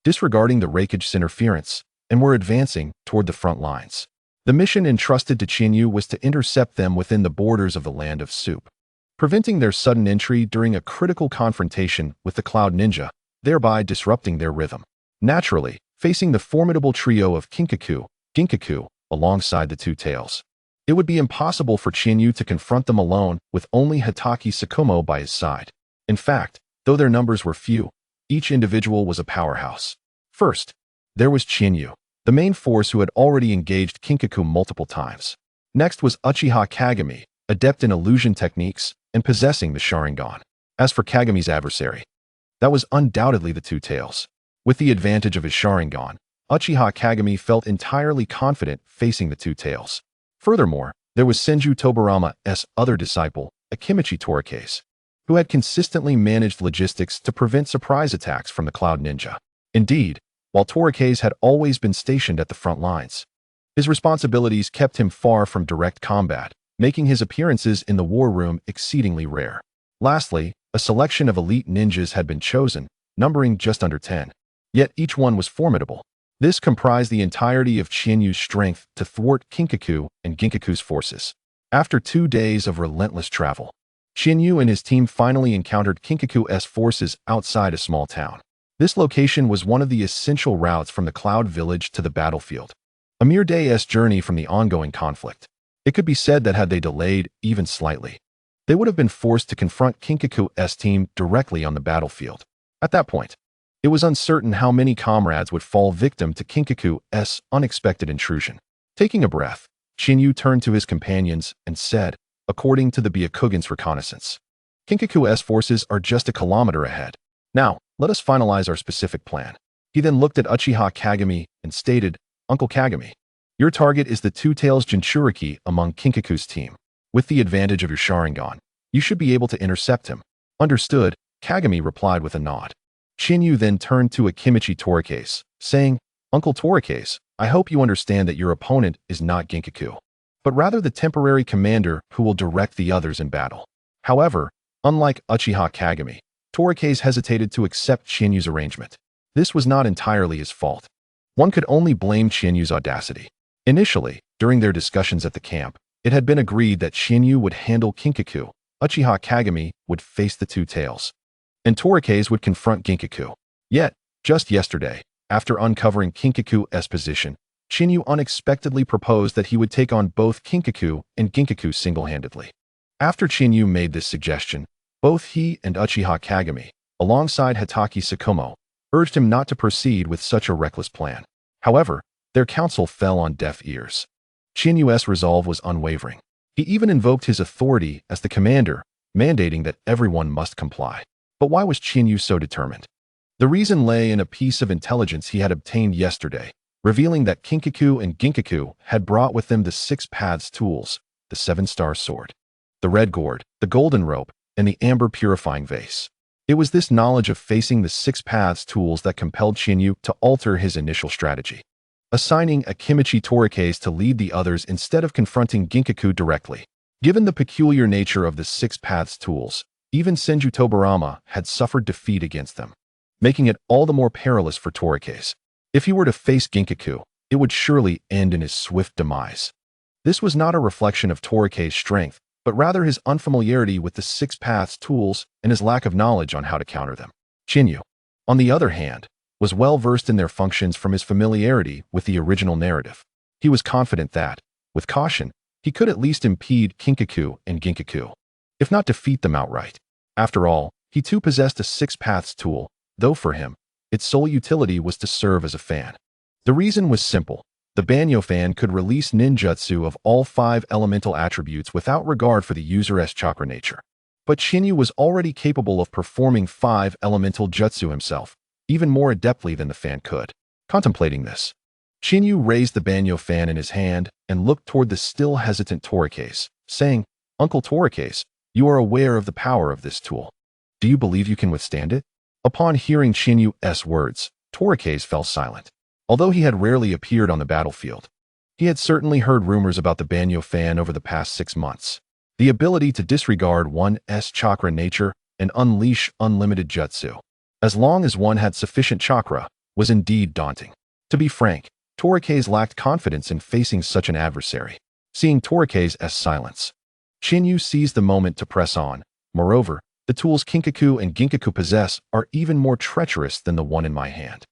disregarding the Raikage's interference, and were advancing toward the front lines. The mission entrusted to Chinyu was to intercept them within the borders of the Land of Soup, preventing their sudden entry during a critical confrontation with the Cloud Ninja, thereby disrupting their rhythm. Naturally, facing the formidable trio of Ginkaku, alongside the Two Tails, it would be impossible for Chinyu to confront them alone with only Hitaki Tsukumo by his side. In fact, though their numbers were few, each individual was a powerhouse. First, there was Chinyu, the main force who had already engaged Kinkaku multiple times. Next was Uchiha Kagami, adept in illusion techniques and possessing the Sharingan. As for Kagami's adversary, that was undoubtedly the Two Tails. With the advantage of his Sharingan, Uchiha Kagami felt entirely confident facing the Two Tails. Furthermore, there was Senju Tobirama's other disciple, Akimichi Torikase, who had consistently managed logistics to prevent surprise attacks from the Cloud Ninja. Indeed, while Torikase had always been stationed at the front lines, his responsibilities kept him far from direct combat, making his appearances in the war room exceedingly rare. Lastly, a selection of elite ninjas had been chosen, numbering just under 10. Yet each one was formidable. This comprised the entirety of Chinyu's strength to thwart Kinkaku and Ginkaku's forces. After 2 days of relentless travel, Chinyu and his team finally encountered Kinkaku's forces outside a small town. This location was one of the essential routes from the Cloud Village to the battlefield, a mere day's journey from the ongoing conflict. It could be said that had they delayed even slightly, they would have been forced to confront Kinkaku's team directly on the battlefield. At that point, it was uncertain how many comrades would fall victim to Kinkaku's unexpected intrusion. Taking a breath, Shinyu turned to his companions and said, according to the Byakugan's reconnaissance, Kinkaku's forces are just a kilometer ahead. Now, let us finalize our specific plan. He then looked at Uchiha Kagami and stated, Uncle Kagami, your target is the Two-Tails Jinchuriki among Kinkaku's team. With the advantage of your Sharingan, you should be able to intercept him. Understood, Kagami replied with a nod. Shinyu then turned to Akimichi Torikase, saying, Uncle Torikase, I hope you understand that your opponent is not Ginkaku, but rather the temporary commander who will direct the others in battle. However, unlike Uchiha Kagami, Torikase hesitated to accept Shinyu's arrangement. This was not entirely his fault. One could only blame Shinyu's audacity. Initially, during their discussions at the camp, it had been agreed that Shinyu would handle Kinkaku, Uchiha Kagami would face the Two-Tails, and Torikase would confront Ginkaku. Yet, just yesterday, after uncovering Kinkaku's position, Shinyu unexpectedly proposed that he would take on both Kinkaku and Ginkaku single-handedly. After Shinyu made this suggestion, both he and Uchiha Kagami, alongside Hatake Sakumo, urged him not to proceed with such a reckless plan. However, their counsel fell on deaf ears. Shinyu's resolve was unwavering. He even invoked his authority as the commander, mandating that everyone must comply. But why was Shinyu so determined? The reason lay in a piece of intelligence he had obtained yesterday, revealing that Kinkaku and Ginkaku had brought with them the Six Paths tools, the Seven-Star Sword, the Red Gourd, the Golden Rope, and the Amber Purifying Vase. It was this knowledge of facing the Six Paths tools that compelled Shinyu to alter his initial strategy, assigning Akimichi Torikase to lead the others instead of confronting Ginkaku directly. Given the peculiar nature of the Six Paths tools, even Senju Tobarama had suffered defeat against them, making it all the more perilous for Torikase. If he were to face Ginkaku, it would surely end in his swift demise. This was not a reflection of Torikase's strength, but rather his unfamiliarity with the Six Paths tools and his lack of knowledge on how to counter them. Shinyu, on the other hand, was well versed in their functions from his familiarity with the original narrative. He was confident that, with caution, he could at least impede Kinkaku and Ginkaku, if not defeat them outright. After all, he too possessed a Six Paths tool, though for him, its sole utility was to serve as a fan. The reason was simple. The Banyo fan could release ninjutsu of all 5 elemental attributes without regard for the user's chakra nature. But Shinyu was already capable of performing 5 elemental jutsu himself, even more adeptly than the fan could. Contemplating this, Shinyu raised the Banyo fan in his hand and looked toward the still hesitant Torikase, saying, Uncle Torikase, you are aware of the power of this tool. Do you believe you can withstand it? Upon hearing Shinyu's words, Torikase fell silent. Although he had rarely appeared on the battlefield, he had certainly heard rumors about the Banyo fan over the past 6 months. The ability to disregard one's chakra nature and unleash unlimited jutsu, as long as one had sufficient chakra, was indeed daunting. To be frank, Torikase lacked confidence in facing such an adversary. Seeing Torikase's silence, Shinyu seized the moment to press on. Moreover, the tools Kinkaku and Ginkaku possess are even more treacherous than the one in my hand.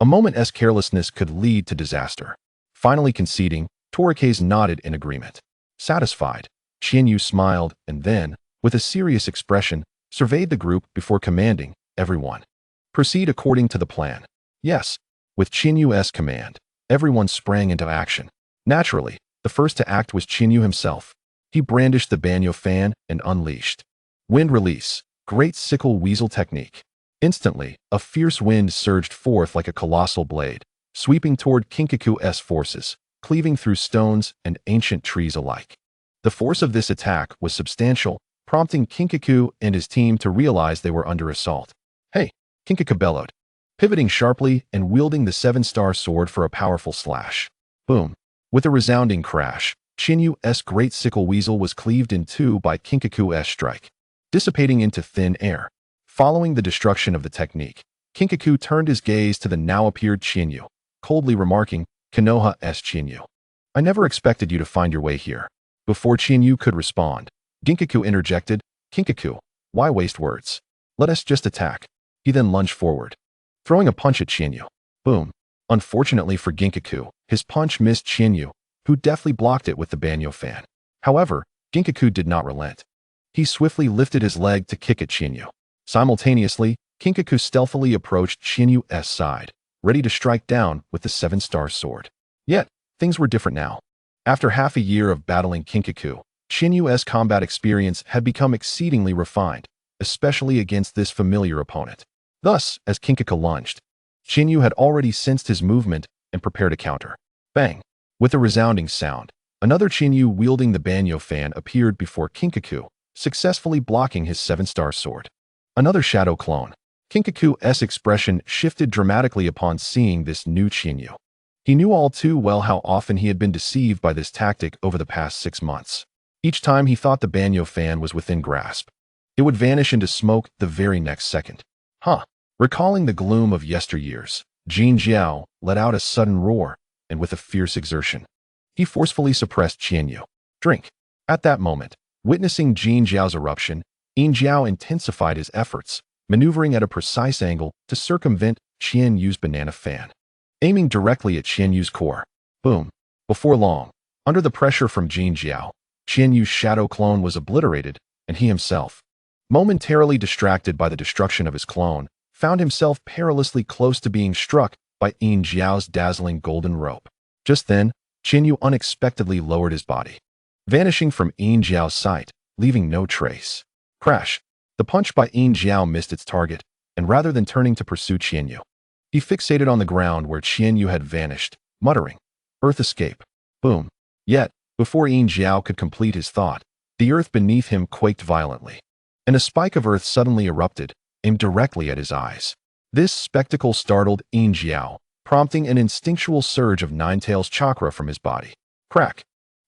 A moment's carelessness could lead to disaster. Finally conceding, Torikase nodded in agreement. Satisfied, Shinyu smiled and then, with a serious expression, surveyed the group before commanding, everyone, proceed according to the plan. Yes, with Shinyu's command, everyone sprang into action. Naturally, the first to act was Shinyu himself. He brandished the Banyo fan and unleashed Wind Release, Great Sickle Weasel Technique. Instantly, a fierce wind surged forth like a colossal blade, sweeping toward Kinkaku's forces, cleaving through stones and ancient trees alike. The force of this attack was substantial, prompting Kinkaku and his team to realize they were under assault. Hey, Kinkaku bellowed, pivoting sharply and wielding the Seven-Star Sword for a powerful slash. Boom! With a resounding crash, Shinyu's Great Sickle Weasel was cleaved in two by Kinkaku's strike, dissipating into thin air. Following the destruction of the technique, Kinkaku turned his gaze to the now-appeared Shinyu, coldly remarking, Konoha's Shinyu, I never expected you to find your way here. Before Shinyu could respond, Ginkaku interjected, Kinkaku, why waste words? Let us just attack. He then lunged forward, throwing a punch at Shinyu. Boom. Unfortunately for Ginkaku, his punch missed Shinyu, who deftly blocked it with the Banyo fan. However, Ginkaku did not relent. He swiftly lifted his leg to kick at Shinyu. Simultaneously, Kinkaku stealthily approached Shinyu's side, ready to strike down with the Seven-Star Sword. Yet, things were different now. After half a year of battling Kinkaku, Qianyu's combat experience had become exceedingly refined, especially against this familiar opponent. Thus, as Kinkaku lunged, Qianyu had already sensed his movement and prepared a counter. Bang! With a resounding sound, another Qianyu wielding the banyo fan appeared before Kinkaku, successfully blocking his 7-star sword. Another shadow clone. Kinkaku's expression shifted dramatically upon seeing this new Qianyu. He knew all too well how often he had been deceived by this tactic over the past 6 months. Each time he thought the banyo fan was within grasp, it would vanish into smoke the very next second. Recalling the gloom of yesteryears, Jin Jiao let out a sudden roar, and with a fierce exertion, he forcefully suppressed Qianyu. Drink. At that moment, witnessing Jin Jiao's eruption, Yin Jiao intensified his efforts, maneuvering at a precise angle to circumvent Qianyu's banana fan. Aiming directly at Qianyu's core. Boom. Before long, under the pressure from Jin Jiao, Qianyu's shadow clone was obliterated, and he himself, momentarily distracted by the destruction of his clone, found himself perilously close to being struck by Yin Jiao's dazzling golden rope. Just then, Qianyu unexpectedly lowered his body, vanishing from Yin Jiao's sight, leaving no trace. Crash! The punch by Yin Jiao missed its target, and rather than turning to pursue Qianyu, he fixated on the ground where Qianyu had vanished, muttering, "Earth escape." Boom. Yet, before Yin Jiao could complete his thought, the earth beneath him quaked violently, and a spike of earth suddenly erupted, aimed directly at his eyes. This spectacle startled Yin Jiao, prompting an instinctual surge of Ninetails chakra from his body. Crack!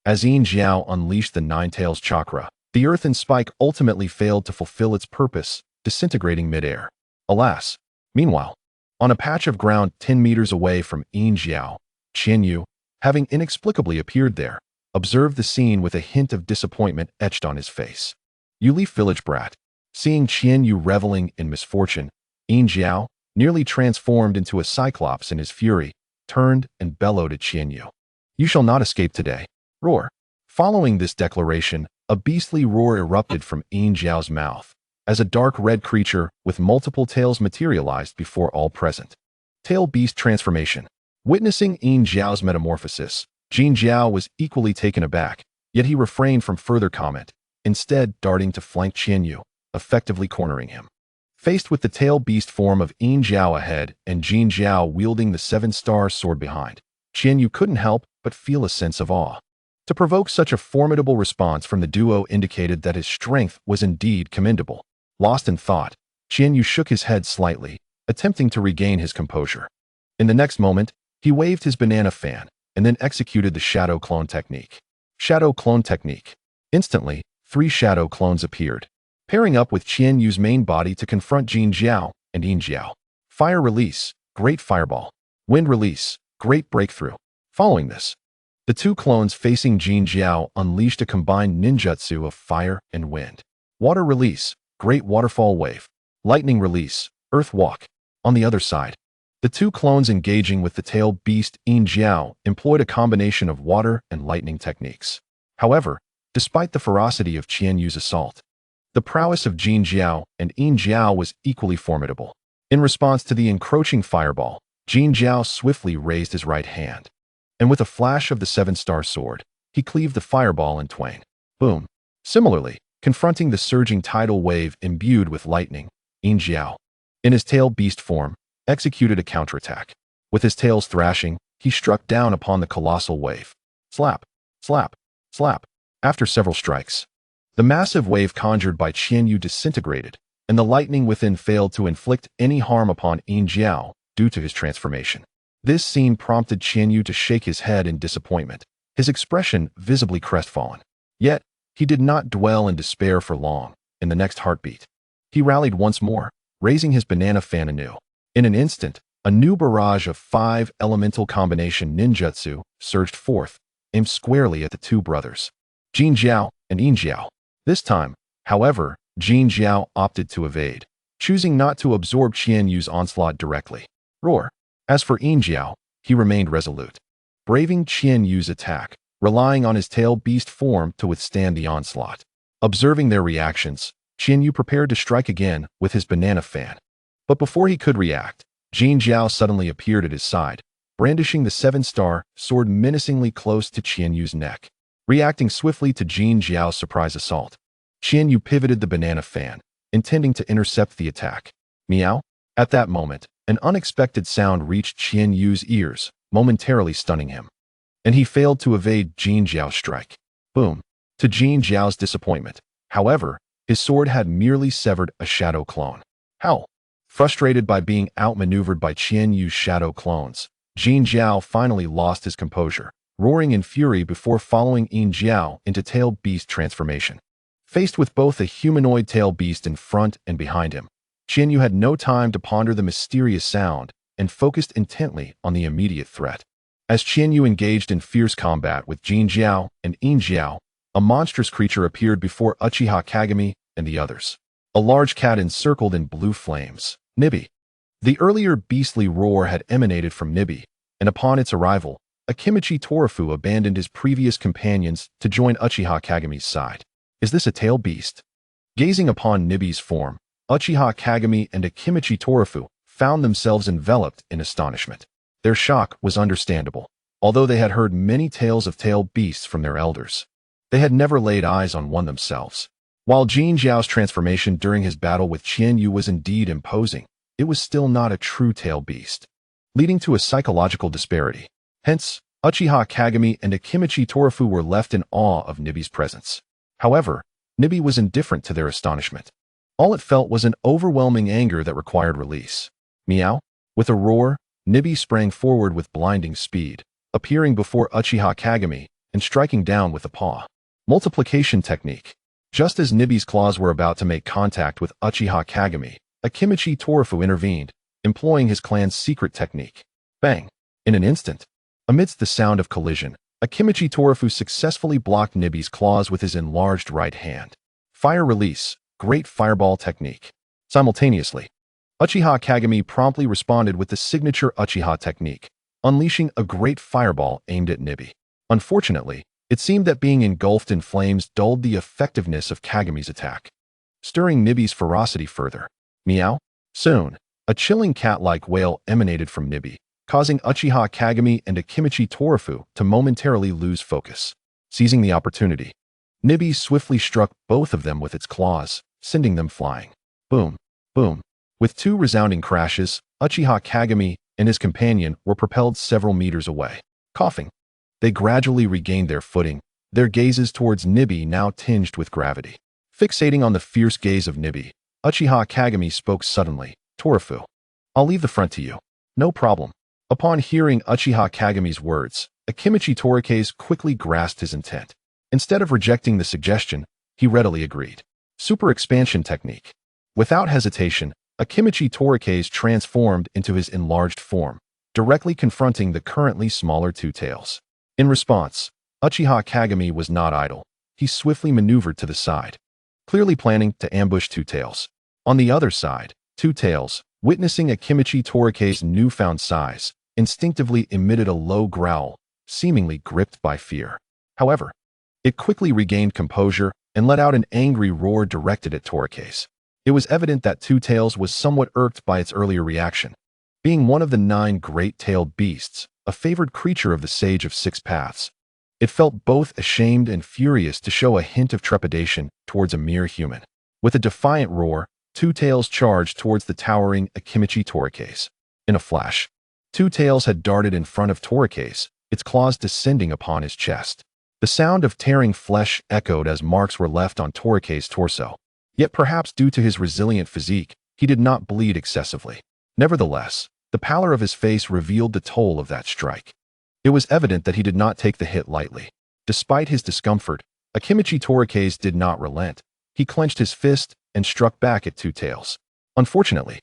As Yin Jiao unleashed the Ninetails chakra, the earth and spike ultimately failed to fulfill its purpose, disintegrating midair. Alas! Meanwhile, on a patch of ground 10 meters away from Yin Jiao, Qianyu, having inexplicably appeared there, observed the scene with a hint of disappointment etched on his face. Uleaf village brat. Seeing Qianyu reveling in misfortune, Yin Jiao, nearly transformed into a cyclops in his fury, turned and bellowed at Qianyu. "You shall not escape today." Roar. Following this declaration, a beastly roar erupted from Yin Jiao's mouth, as a dark red creature with multiple tails materialized before all present. Tail beast transformation. Witnessing Yin Jiao's metamorphosis, Jin Jiao was equally taken aback, yet he refrained from further comment, instead darting to flank Qianyu, effectively cornering him. Faced with the tail beast form of Yin Jiao ahead and Jin Jiao wielding the 7-star sword behind, Qianyu couldn't help but feel a sense of awe. To provoke such a formidable response from the duo indicated that his strength was indeed commendable. Lost in thought, Qianyu shook his head slightly, attempting to regain his composure. In the next moment, he waved his banana fan, and then executed the shadow clone technique. Shadow clone technique. Instantly, 3 shadow clones appeared, pairing up with Qianyu's main body to confront Jin Jiao and Yin Jiao. Fire release, great fireball. Wind release, great breakthrough. Following this, the 2 clones facing Jin Jiao unleashed a combined ninjutsu of fire and wind. Water release, great waterfall wave. Lightning release, earth walk. On the other side, the 2 clones engaging with the tail beast Yin Jiao employed a combination of water and lightning techniques. However, despite the ferocity of Qianyu's assault, the prowess of Jin Jiao and Yin Jiao was equally formidable. In response to the encroaching fireball, Jin Jiao swiftly raised his right hand, and with a flash of the 7-star sword, he cleaved the fireball in twain. Boom. Similarly, confronting the surging tidal wave imbued with lightning, Yin Jiao, in his tail beast form, executed a counterattack. With his tails thrashing, he struck down upon the colossal wave. Slap, slap, slap. After several strikes, the massive wave conjured by Qianyu disintegrated, and the lightning within failed to inflict any harm upon Yin Jiao due to his transformation. This scene prompted Qianyu to shake his head in disappointment, his expression visibly crestfallen. Yet, he did not dwell in despair for long. In the next heartbeat, he rallied once more, raising his banana fan anew. In an instant, a new barrage of 5 elemental combination ninjutsu surged forth, aimed squarely at the 2 brothers, Jin Jiao and Yin Jiao. This time, however, Jin Jiao opted to evade, choosing not to absorb Qianyu's onslaught directly. Roar. As for Yin Jiao, he remained resolute, braving Qianyu's attack, relying on his tail beast form to withstand the onslaught. Observing their reactions, Qianyu prepared to strike again with his banana fan. But before he could react, Jin Jiao suddenly appeared at his side, brandishing the 7-star sword menacingly close to Qianyu's neck. Reacting swiftly to Jin Jiao's surprise assault, Qianyu pivoted the banana fan, intending to intercept the attack. Meow? At that moment, an unexpected sound reached Qianyu's ears, momentarily stunning him. And he failed to evade Jin Jiao's strike. Boom. To Jin Jiao's disappointment, however, his sword had merely severed a shadow clone. How? Frustrated by being outmaneuvered by Qianyu's shadow clones, Jin Jiao finally lost his composure, roaring in fury before following Yin Jiao into tail beast transformation. Faced with both a humanoid tail beast in front and behind him, Qianyu had no time to ponder the mysterious sound and focused intently on the immediate threat. As Qianyu engaged in fierce combat with Jin Jiao and Yin Jiao, a monstrous creature appeared before Uchiha Kagami and the others. A large cat encircled in blue flames. Nibi. The earlier beastly roar had emanated from Nibi, and upon its arrival, Akimichi Torafu abandoned his previous companions to join Uchiha Kagami's side. Is this a tail beast? Gazing upon Nibi's form, Uchiha Kagami and Akimichi Torafu found themselves enveloped in astonishment. Their shock was understandable, although they had heard many tales of tail beasts from their elders. They had never laid eyes on one themselves. While Jin Jiao's transformation during his battle with Qianyu was indeed imposing, it was still not a true tail beast, leading to a psychological disparity. Hence, Uchiha Kagami and Akimichi Torafu were left in awe of Nibi's presence. However, Nibi was indifferent to their astonishment. All it felt was an overwhelming anger that required release. Meow? With a roar, Nibi sprang forward with blinding speed, appearing before Uchiha Kagami and striking down with a paw. Multiplication technique. Just as Nibi's claws were about to make contact with Uchiha Kagami, Akimichi Torafu intervened, employing his clan's secret technique. Bang! In an instant, amidst the sound of collision, Akimichi Torafu successfully blocked Nibi's claws with his enlarged right hand. Fire release, great fireball technique. Simultaneously, Uchiha Kagami promptly responded with the signature Uchiha technique, unleashing a great fireball aimed at Nibi. Unfortunately, it seemed that being engulfed in flames dulled the effectiveness of Kagami's attack, stirring Nibi's ferocity further. Meow? Soon, a chilling cat-like wail emanated from Nibi, causing Uchiha Kagami and Akimichi Torafu to momentarily lose focus. Seizing the opportunity, Nibi swiftly struck both of them with its claws, sending them flying. Boom, boom. With two resounding crashes, Uchiha Kagami and his companion were propelled several meters away. Coughing, they gradually regained their footing, their gazes towards Nibi now tinged with gravity. Fixating on the fierce gaze of Nibi, Uchiha Kagami spoke suddenly. Torafu, I'll leave the front to you. No problem. Upon hearing Uchiha Kagami's words, Akimichi Torake's quickly grasped his intent. Instead of rejecting the suggestion, he readily agreed. Super expansion technique. Without hesitation, Akimichi Torake's transformed into his enlarged form, directly confronting the currently smaller Two Tails. In response, Uchiha Kagami was not idle. He swiftly maneuvered to the side, clearly planning to ambush Two Tails. On the other side, Two Tails, witnessing Akimichi Torake's newfound size, instinctively emitted a low growl, seemingly gripped by fear. However, it quickly regained composure and let out an angry roar directed at Torake. It was evident that Two Tails was somewhat irked by its earlier reaction. Being one of the 9 great-tailed beasts, a favored creature of the Sage of Six Paths, it felt both ashamed and furious to show a hint of trepidation towards a mere human. With a defiant roar, Two Tails charged towards the towering Akimichi Torake. In a flash, Two Tails had darted in front of Torake, its claws descending upon his chest. The sound of tearing flesh echoed as marks were left on Torake's torso. Yet perhaps due to his resilient physique, he did not bleed excessively. Nevertheless, the pallor of his face revealed the toll of that strike. It was evident that he did not take the hit lightly. Despite his discomfort, Akimichi Torake did not relent. He clenched his fist and struck back at Two Tails. Unfortunately,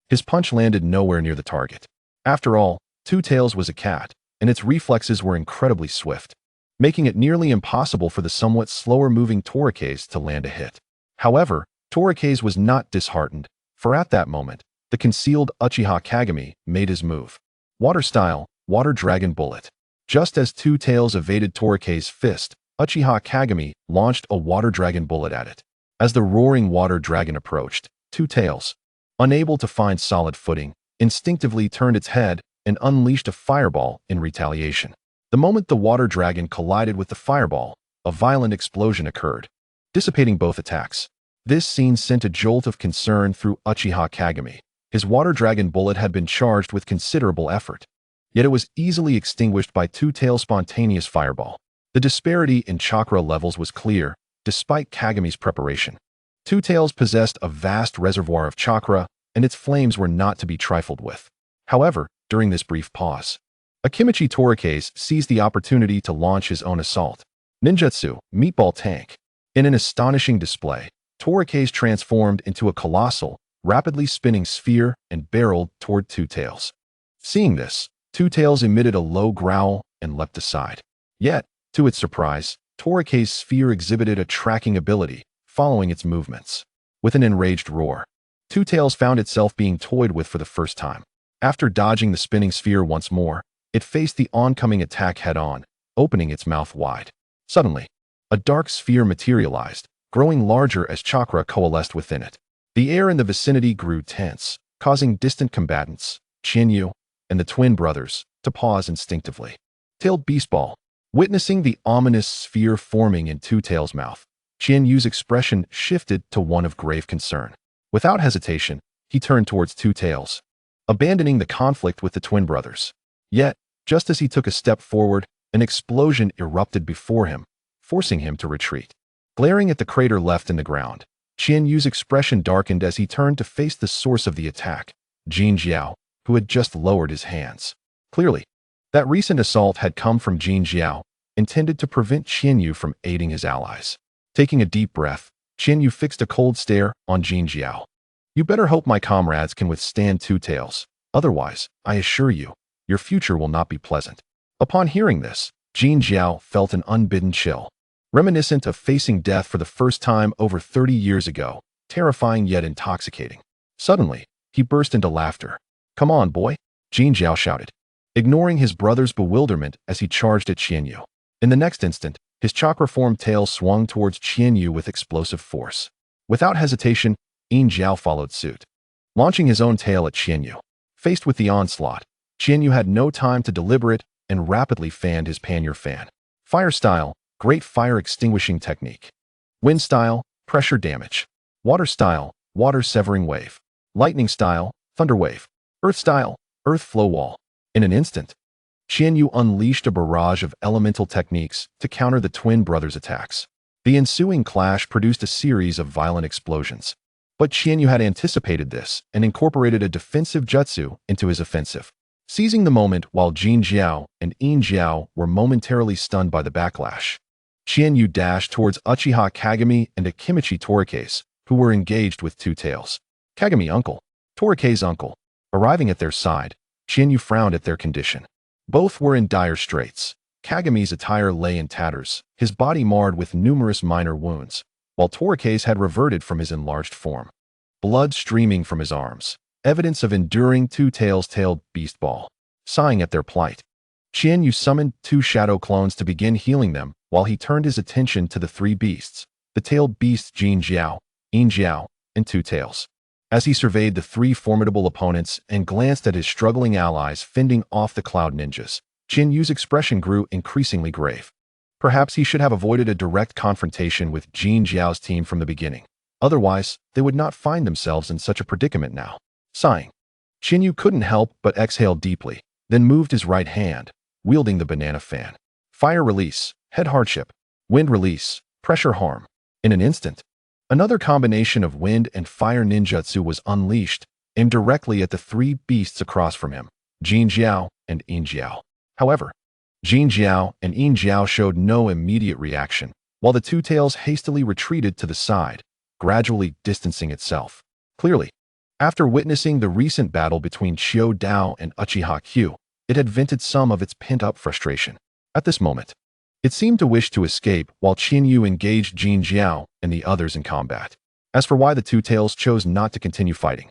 his punch landed nowhere near the target. After all, Two Tails was a cat, and its reflexes were incredibly swift, making it nearly impossible for the somewhat slower-moving Torake to land a hit. However, Torake was not disheartened, for at that moment, the concealed Uchiha Kagami made his move. Water style, Water Dragon Bullet. Just as Two Tails evaded Torake's fist, Uchiha Kagami launched a Water Dragon Bullet at it. As the roaring Water Dragon approached, Two Tails, unable to find solid footing, instinctively turned its head and unleashed a fireball in retaliation. The moment the water dragon collided with the fireball, a violent explosion occurred, dissipating both attacks. This scene sent a jolt of concern through Uchiha Kagami. His water dragon bullet had been charged with considerable effort, yet it was easily extinguished by Two-Tail's spontaneous fireball. The disparity in chakra levels was clear, despite Kagami's preparation. Two-Tail's possessed a vast reservoir of chakra, and its flames were not to be trifled with. However, during this brief pause, Akimichi Torikase seized the opportunity to launch his own assault. Ninjutsu, Meatball Tank. In an astonishing display, Torikase transformed into a colossal, rapidly spinning sphere and barreled toward Two-Tail's. Seeing this, Two-Tail's emitted a low growl and leapt aside. Yet, to its surprise, Torikase's sphere exhibited a tracking ability, following its movements. With an enraged roar, Two-Tail's found itself being toyed with for the first time. After dodging the spinning sphere once more, it faced the oncoming attack head-on, opening its mouth wide. Suddenly, a dark sphere materialized, growing larger as chakra coalesced within it. The air in the vicinity grew tense, causing distant combatants, Qianyu and the twin brothers, to pause instinctively. Tailed Beastball. Witnessing the ominous sphere forming in Two-Tail's mouth, Qianyu's expression shifted to one of grave concern. Without hesitation, he turned towards Two-Tail's, abandoning the conflict with the twin brothers. Yet, just as he took a step forward, an explosion erupted before him, forcing him to retreat. Glaring at the crater left in the ground, Qianyu's expression darkened as he turned to face the source of the attack, Jin Jiao, who had just lowered his hands. Clearly, that recent assault had come from Jin Jiao, intended to prevent Qianyu from aiding his allies. Taking a deep breath, Qianyu fixed a cold stare on Jin Jiao. You better hope my comrades can withstand Two-Tail's. Otherwise, I assure you, your future will not be pleasant. Upon hearing this, Jin Jiao felt an unbidden chill, reminiscent of facing death for the first time over 30 years ago, terrifying yet intoxicating. Suddenly, he burst into laughter. Come on, boy, Jin Jiao shouted, ignoring his brother's bewilderment as he charged at Qianyu. In the next instant, his chakra-formed tail swung towards Qianyu with explosive force. Without hesitation, Yin Jiao followed suit, launching his own tail at Qianyu. Faced with the onslaught, Qianyu had no time to deliberate and rapidly fanned his pannier fan. Fire style, great fire extinguishing technique. Wind style, pressure damage. Water style, water severing wave. Lightning style, thunder wave. Earth style, earth flow wall. In an instant, Qianyu unleashed a barrage of elemental techniques to counter the twin brothers' attacks. The ensuing clash produced a series of violent explosions. But Qianyu had anticipated this and incorporated a defensive jutsu into his offensive. Seizing the moment while Jin Jiao and Yin Jiao were momentarily stunned by the backlash, Qianyu dashed towards Uchiha Kagami and Akimichi Torikase, who were engaged with Two-Tail's. Kagami uncle, Torikase's uncle. Arriving at their side, Qianyu frowned at their condition. Both were in dire straits. Kagami's attire lay in tatters, his body marred with numerous minor wounds, while Torikase had reverted from his enlarged form. Blood streaming from his arms, evidence of enduring Two-Tail's tailed beast ball. Sighing at their plight, Qianyu summoned 2 shadow clones to begin healing them while he turned his attention to the 3 beasts, the tailed beasts Jin Jiao, Yin Jiao, and Two-Tail's. As he surveyed the 3 formidable opponents and glanced at his struggling allies fending off the Cloud Ninjas, Qianyu's expression grew increasingly grave. Perhaps he should have avoided a direct confrontation with Jin Jiao's team from the beginning. Otherwise, they would not find themselves in such a predicament now. Sighing, Qianyu couldn't help but exhale deeply, then moved his right hand, wielding the banana fan. Fire release, head hardship. Wind release, pressure harm. In an instant, another combination of wind and fire ninjutsu was unleashed, aimed directly at the 3 beasts across from him, Jin Jiao and Yin Jiao. However, Jin Jiao and Yin Jiao showed no immediate reaction, while the Two-Tail's hastily retreated to the side, gradually distancing itself. Clearly, after witnessing the recent battle between Qiu Dao and Uchiha Q, it had vented some of its pent-up frustration. At this moment, it seemed to wish to escape while Qianyu engaged Jin Jiao and the others in combat. As for why the Two-Tail's chose not to continue fighting,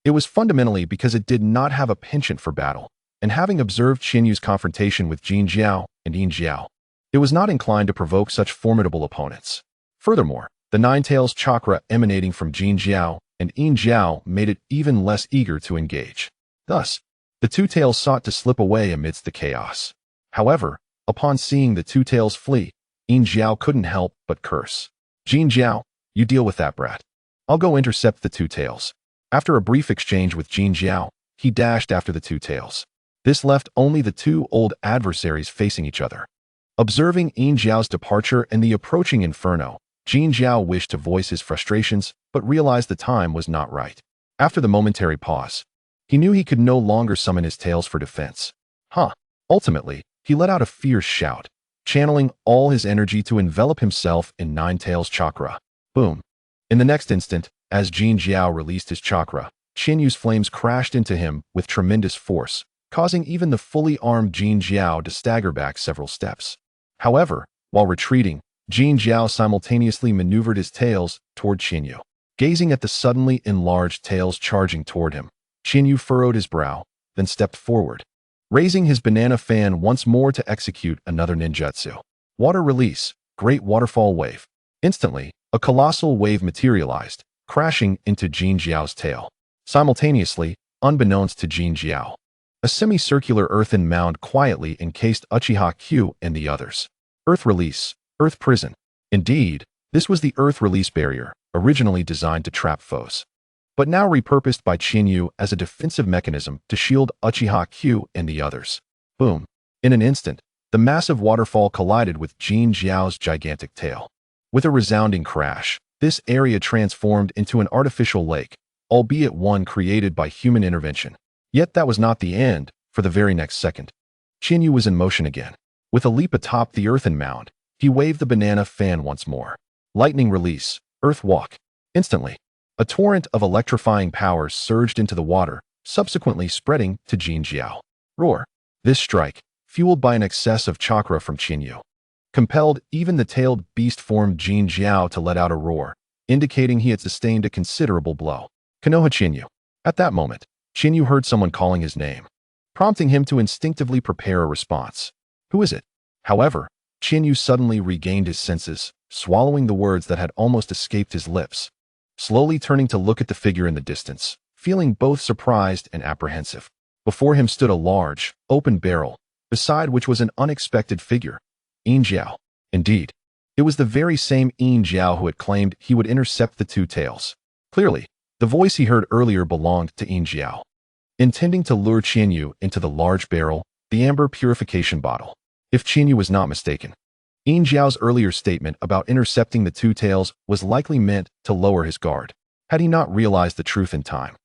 it was fundamentally because it did not have a penchant for battle, and having observed Qianyu's confrontation with Jin Jiao and Yin Jiao, it was not inclined to provoke such formidable opponents. Furthermore, the 9-Tails chakra emanating from Jin Jiao and Yin Jiao made it even less eager to engage. Thus, The two tails sought to slip away amidst the chaos. However, upon seeing the two tails flee, Yin Jiao couldn't help but curse. Jin Jiao, you deal with that brat. I'll go intercept the two tails. After a brief exchange with Jin Jiao, he dashed after the two tails. This left only the two old adversaries facing each other. Observing Yin Jiao's departure and the approaching inferno, Jin Jiao wished to voice his frustrations but realized the time was not right. After the momentary pause, he knew he could no longer summon his tails for defense. Ultimately, he let out a fierce shout, channeling all his energy to envelop himself in Nine Tails Chakra. Boom. In the next instant, as Jin Jiao released his chakra, Qin Yu's flames crashed into him with tremendous force, causing even the fully armed Jin Jiao to stagger back several steps. However, while retreating, Jin Jiao simultaneously maneuvered his tails toward Qin Yu. Gazing at the suddenly enlarged tails charging toward him, Qin Yu furrowed his brow, then stepped forward, raising his banana fan once more to execute another ninjutsu. Water release, great waterfall wave. Instantly, a colossal wave materialized, crashing into Jin Jiao's tail. Simultaneously, unbeknownst to Jin Jiao, a semicircular earthen mound quietly encased Uchiha Q and the others. Earth release, Earth prison. Indeed, this was the Earth release barrier, originally designed to trap foes, but now repurposed by Qin Yu as a defensive mechanism to shield Uchiha Q and the others. Boom. In an instant, the massive waterfall collided with Jin Jiao's gigantic tail. With a resounding crash, this area transformed into an artificial lake, albeit one created by human intervention. Yet that was not the end. For the very next second, Qin Yu was in motion again. With a leap atop the earthen mound, he waved the banana fan once more. Lightning release, Earth walk. Instantly, a torrent of electrifying power surged into the water, subsequently spreading to Jin Jiao. Roar. This strike, fueled by an excess of chakra from Qin Yu, compelled even the tailed beast-formed Jin Jiao to let out a roar, indicating he had sustained a considerable blow. Konoha Qin Yu. At that moment, Qin Yu heard someone calling his name, prompting him to instinctively prepare a response. Who is it? However, Qin Yu suddenly regained his senses, swallowing the words that had almost escaped his lips, slowly turning to look at the figure in the distance, feeling both surprised and apprehensive. Before him stood a large, open barrel, beside which was an unexpected figure. Yin Jiao. Indeed, it was the very same Yin Jiao who had claimed he would intercept the two tails. Clearly, the voice he heard earlier belonged to Yin Jiao. Intending to lure Qin Yu into the large barrel, the amber purification bottle. If Qin Yu was not mistaken, Yin Jiao's earlier statement about intercepting the two tails was likely meant to lower his guard. Had he not realized the truth in time,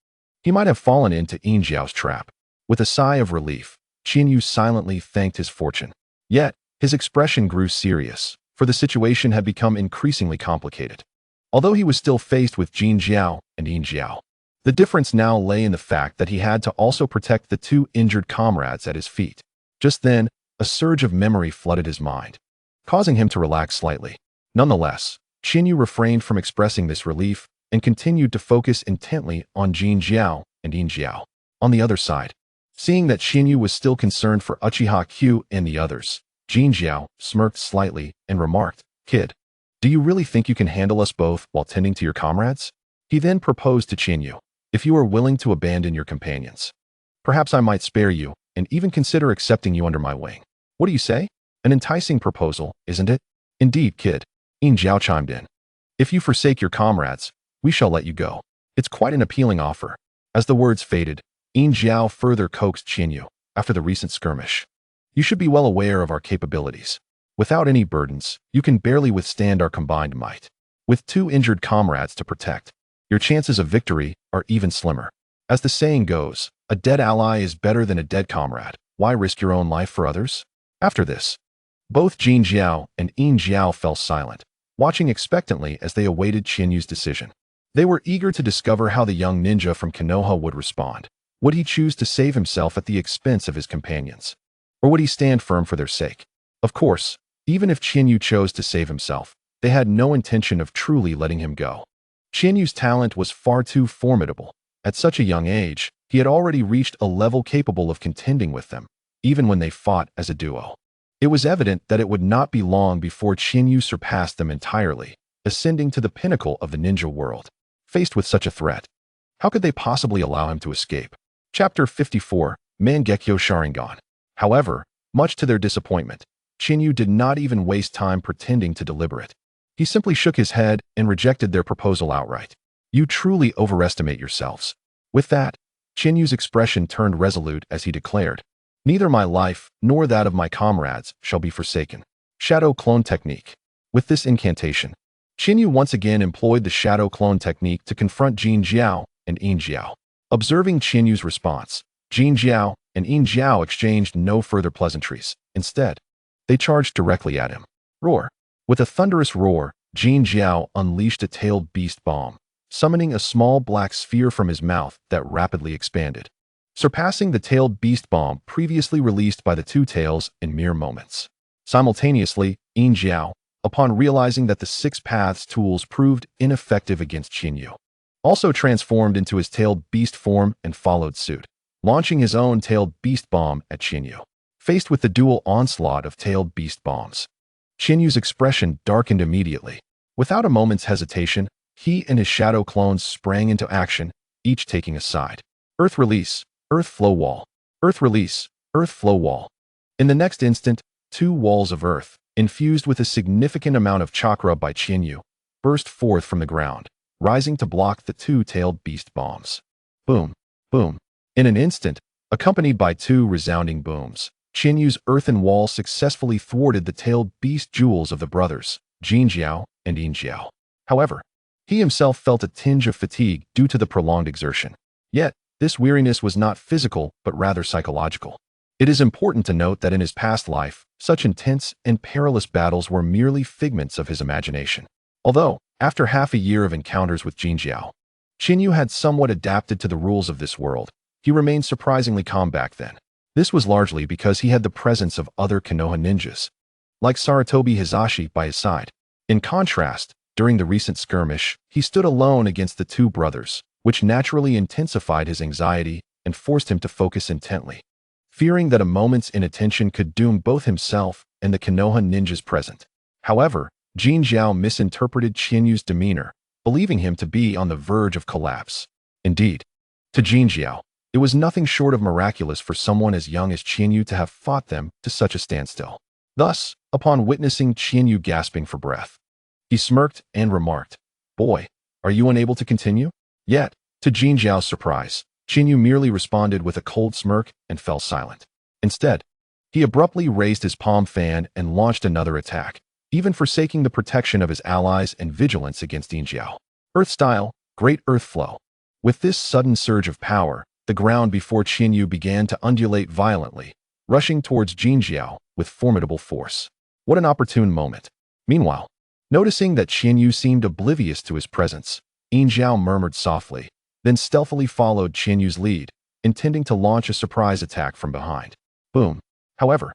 he might have fallen into Yin Jiao's trap. With a sigh of relief, Qin Yu silently thanked his fortune. Yet, his expression grew serious, for the situation had become increasingly complicated. Although he was still faced with Jin Jiao and Yin Jiao, the difference now lay in the fact that he had to also protect the two injured comrades at his feet. Just then, a surge of memory flooded his mind, causing him to relax slightly. Nonetheless, Qin Yu refrained from expressing this relief and continued to focus intently on Jin Jiao and Yin Jiao. On the other side, seeing that Qin Yu was still concerned for Uchiha Q and the others, Jin Jiao smirked slightly and remarked, "Kid, do you really think you can handle us both while tending to your comrades?" He then proposed to Qin Yu, "If you are willing to abandon your companions, perhaps I might spare you and even consider accepting you under my wing. What do you say? An enticing proposal, isn't it?" "Indeed, kid," Yin Jiao chimed in. "If you forsake your comrades, we shall let you go. It's quite an appealing offer." As the words faded, Yin Jiao further coaxed Qin Yu, "After the recent skirmish, you should be well aware of our capabilities. Without any burdens, you can barely withstand our combined might. With two injured comrades to protect, your chances of victory are even slimmer. As the saying goes, a dead ally is better than a dead comrade. Why risk your own life for others?" After this, both Jin Jiao and Yin Jiao fell silent, watching expectantly as they awaited Qin Yu's decision. They were eager to discover how the young ninja from Konoha would respond. Would he choose to save himself at the expense of his companions? Or would he stand firm for their sake? Of course, even if Qin Yu chose to save himself, they had no intention of truly letting him go. Qin Yu's talent was far too formidable. At such a young age, he had already reached a level capable of contending with them, even when they fought as a duo. It was evident that it would not be long before Qin Yu surpassed them entirely, ascending to the pinnacle of the ninja world. Faced with such a threat, how could they possibly allow him to escape? Chapter 54, Mangekyo Sharingan. However, much to their disappointment, Chinyu did not even waste time pretending to deliberate. He simply shook his head and rejected their proposal outright. You truly overestimate yourselves. With that, Chinyu's expression turned resolute as he declared, neither my life nor that of my comrades shall be forsaken. Shadow Clone Technique. With this incantation, Chinyu once again employed the Shadow Clone Technique to confront Jin Jiao and Yin Jiao. Observing Chinyu's response, Jin Jiao and Yin Jiao exchanged no further pleasantries. Instead, they charged directly at him. Roar. With a thunderous roar, Jin Jiao unleashed a tailed beast bomb, summoning a small black sphere from his mouth that rapidly expanded, surpassing the tailed beast bomb previously released by the two tails in mere moments. Simultaneously, Yin Jiao, upon realizing that the Six Paths tools proved ineffective against Chinyu, also transformed into his tailed beast form and followed suit, launching his own tailed beast bomb at Chinyu. Faced with the dual onslaught of tailed beast bombs, Chinyu's expression darkened immediately. Without a moment's hesitation, he and his shadow clones sprang into action, each taking a side. Earth release, earth flow wall. Earth release, earth flow wall. In the next instant, two walls of earth, infused with a significant amount of chakra by Chinyu, burst forth from the ground, rising to block the two-tailed beast bombs. Boom, boom. In an instant, accompanied by two resounding booms, Chinyu's earthen wall successfully thwarted the tailed beast jewels of the brothers, Jin Jiao and Yin Jiao. However, he himself felt a tinge of fatigue due to the prolonged exertion. Yet, this weariness was not physical but rather psychological. It is important to note that in his past life, such intense and perilous battles were merely figments of his imagination. Although, after half a year of encounters with Jin Jiao, Chinyu had somewhat adapted to the rules of this world, he remained surprisingly calm back then. This was largely because he had the presence of other Konoha ninjas, like Sarutobi Hizashi by his side. In contrast, during the recent skirmish, he stood alone against the two brothers, which naturally intensified his anxiety and forced him to focus intently, fearing that a moment's inattention could doom both himself and the Konoha ninjas present. However, Jin Jiao misinterpreted Chinyu's demeanor, believing him to be on the verge of collapse. Indeed, to Jin Jiao, it was nothing short of miraculous for someone as young as Chinyu to have fought them to such a standstill. Thus, upon witnessing Chinyu gasping for breath, he smirked and remarked, "Boy, are you unable to continue?" Yet, to Jin Jiao's surprise, Chinyu merely responded with a cold smirk and fell silent. Instead, he abruptly raised his palm fan and launched another attack, even forsaking the protection of his allies and vigilance against Yin Jiao. Earth Style, Great Earth Flow. With this sudden surge of power, the ground before Chinyu began to undulate violently, rushing towards Jin Jiao with formidable force. What an opportune moment. Meanwhile, noticing that Chinyu seemed oblivious to his presence, Yin Jiao murmured softly, then stealthily followed Chinyu's lead, intending to launch a surprise attack from behind. Boom. However,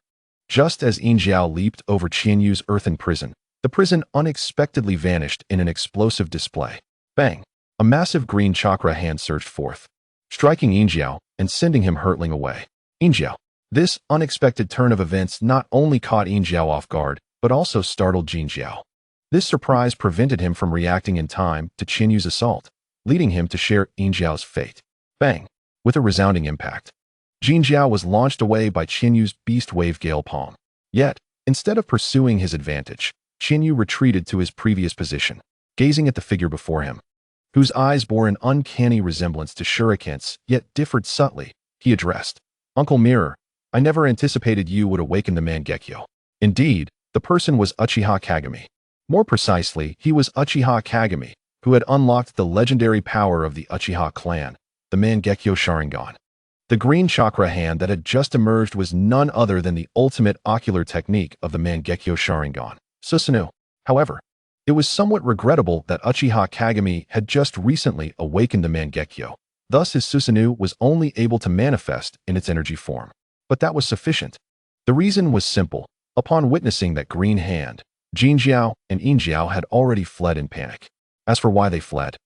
just as Yin Jiao leaped over Chinyu's earthen prison, the prison unexpectedly vanished in an explosive display. Bang! A massive green chakra hand surged forth, striking Yin Jiao and sending him hurtling away. Yin Jiao. This unexpected turn of events not only caught Yin Jiao off guard, but also startled Jin Jiao. This surprise prevented him from reacting in time to Chinyu's assault, leading him to share Yin Jiao's fate. Bang! With a resounding impact, Jin Jiao was launched away by Chinyu's beast wave gale palm. Yet, instead of pursuing his advantage, Chinyu retreated to his previous position, gazing at the figure before him, whose eyes bore an uncanny resemblance to shurikens, yet differed subtly. He addressed, "Uncle Mirror, I never anticipated you would awaken the Mangekyo." Indeed, the person was Uchiha Kagami. More precisely, he was Uchiha Kagami, who had unlocked the legendary power of the Uchiha clan, the Mangekyo Sharingan. The green chakra hand that had just emerged was none other than the ultimate ocular technique of the Mangekyo Sharingan, Susanoo. However, it was somewhat regrettable that Uchiha Kagami had just recently awakened the Mangekyo. Thus his Susanoo was only able to manifest in its energy form. But that was sufficient. The reason was simple. Upon witnessing that green hand, Jin Jiao and Yin Jiao had already fled in panic. As for why they fled,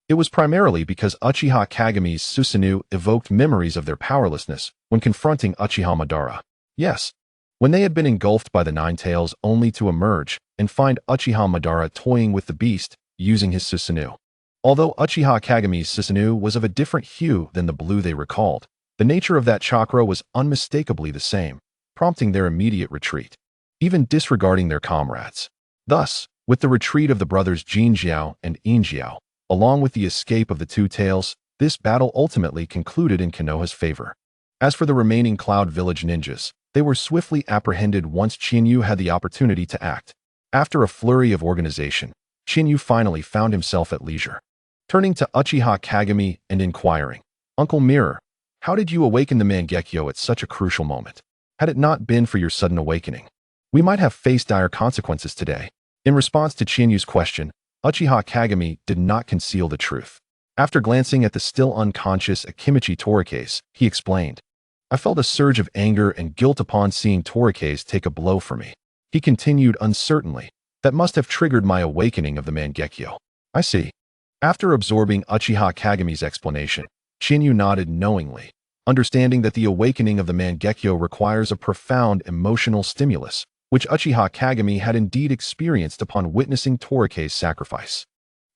it was primarily because Uchiha Kagami's Susanoo evoked memories of their powerlessness when confronting Uchiha Madara. Yes, when they had been engulfed by the Nine Tails only to emerge and find Uchiha Madara toying with the beast using his Susanoo. Although Uchiha Kagami's Susanoo was of a different hue than the blue they recalled, The nature of that chakra was unmistakably the same, prompting their immediate retreat, even disregarding their comrades. Thus, with the retreat of the brothers Jin Jiao and Yin Jiao, along with the escape of the Two Tails, this battle ultimately concluded in Konoha's favor. As for the remaining Cloud Village ninjas, they were swiftly apprehended once Qianyu had the opportunity to act. After a flurry of organization, Qianyu finally found himself at leisure. Turning to Uchiha Kagami and inquiring, "Uncle Mirror, how did you awaken the Mangekyo at such a crucial moment? Had it not been for your sudden awakening, we might have faced dire consequences today." In response to Qianyu's question, Uchiha Kagami did not conceal the truth. After glancing at the still unconscious Akimichi Torikase, he explained, "I felt a surge of anger and guilt upon seeing Torikase take a blow for me." He continued uncertainly, "That must have triggered my awakening of the Mangekyo." "I see." After absorbing Uchiha Kagami's explanation, Qianyu nodded knowingly, understanding that the awakening of the Mangekyo requires a profound emotional stimulus, which Uchiha Kagami had indeed experienced upon witnessing Torikase's sacrifice.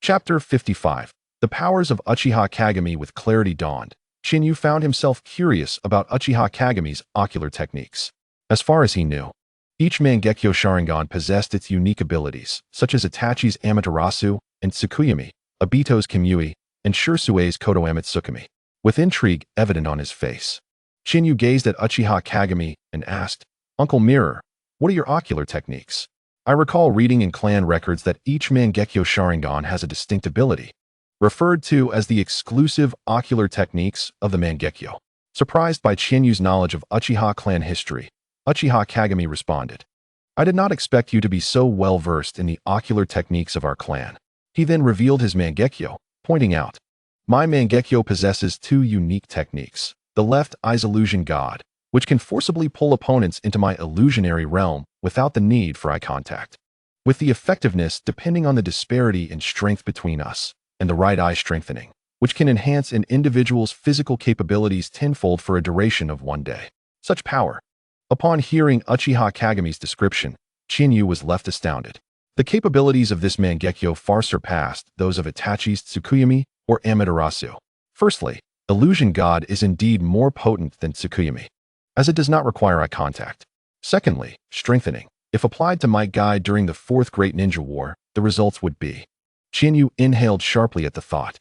Chapter 55. The powers of Uchiha Kagami with clarity dawned. Qianyu found himself curious about Uchiha Kagami's ocular techniques. As far as he knew, each Mangekyo Sharingan possessed its unique abilities, such as Itachi's Amaterasu and Tsukuyami, Obito's Kimui, and Shursue's Kodo Amatsukami. With intrigue evident on his face, Qianyu gazed at Uchiha Kagami and asked, "Uncle Mirror, what are your ocular techniques? I recall reading in clan records that each Mangekyo Sharingan has a distinct ability, referred to as the exclusive ocular techniques of the Mangekyo." Surprised by Qianyu's knowledge of Uchiha clan history, Uchiha Kagami responded, "I did not expect you to be so well versed in the ocular techniques of our clan." He then revealed his Mangekyo, pointing out, "My Mangekyo possesses two unique techniques. The left eye's illusion god, which can forcibly pull opponents into my illusionary realm without the need for eye contact, with the effectiveness depending on the disparity in strength between us, and the right eye strengthening, which can enhance an individual's physical capabilities tenfold for a duration of one day." Such power. Upon hearing Uchiha Kagami's description, Qianyu was left astounded. The capabilities of this Mangekyo far surpassed those of Itachi's Tsukuyami or Amaterasu. Firstly, Illusion God is indeed more potent than Tsukuyami, as it does not require eye contact. Secondly, strengthening. If applied to Might Guide during the Fourth Great Ninja War, the results would be. Qianyu inhaled sharply at the thought.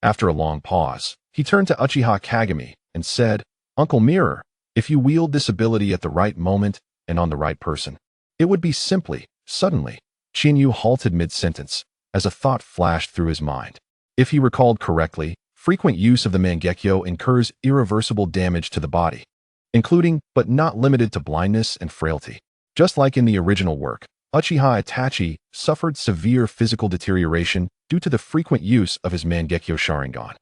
After a long pause, he turned to Uchiha Kagami and said, "Uncle Mirror, if you wield this ability at the right moment and on the right person, it would be simply, suddenly." Qianyu halted mid-sentence, as a thought flashed through his mind. If he recalled correctly, frequent use of the Mangekyo incurs irreversible damage to the body, including but not limited to blindness and frailty. Just like in the original work, Uchiha Itachi suffered severe physical deterioration due to the frequent use of his Mangekyo Sharingan,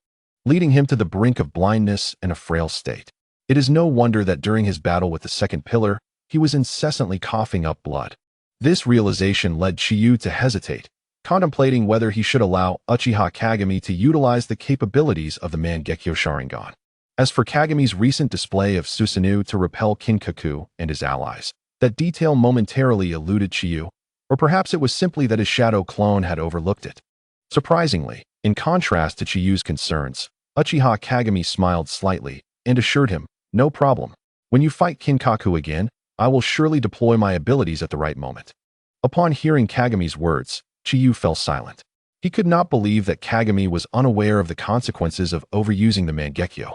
leading him to the brink of blindness and a frail state. It is no wonder that during his battle with the second pillar, he was incessantly coughing up blood. This realization led Qianyu to hesitate, contemplating whether he should allow Uchiha Kagami to utilize the capabilities of the Mangekyo Sharingan. As for Kagami's recent display of Susanoo to repel Kinkaku and his allies, that detail momentarily eluded Qianyu, or perhaps it was simply that his shadow clone had overlooked it. Surprisingly, in contrast to Chiyu's concerns, Uchiha Kagami smiled slightly and assured him, "No problem. When you fight Kinkaku again, I will surely deploy my abilities at the right moment." Upon hearing Kagami's words, Qianyu fell silent. He could not believe that Kagami was unaware of the consequences of overusing the Mangekyo,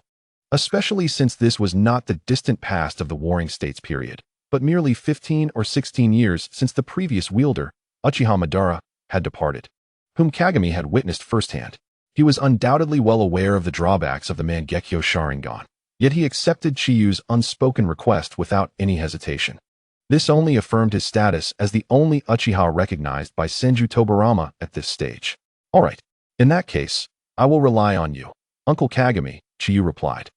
especially since this was not the distant past of the Warring States period, but merely 15 or 16 years since the previous wielder, Uchiha Madara, had departed, whom Kagami had witnessed firsthand. He was undoubtedly well aware of the drawbacks of the Mangekyo Sharingan, yet he accepted Chiyu's unspoken request without any hesitation. This only affirmed his status as the only Uchiha recognized by Senju Tobarama at this stage. "All right. In that case, I will rely on you, Uncle Kagami," Chiyu replied,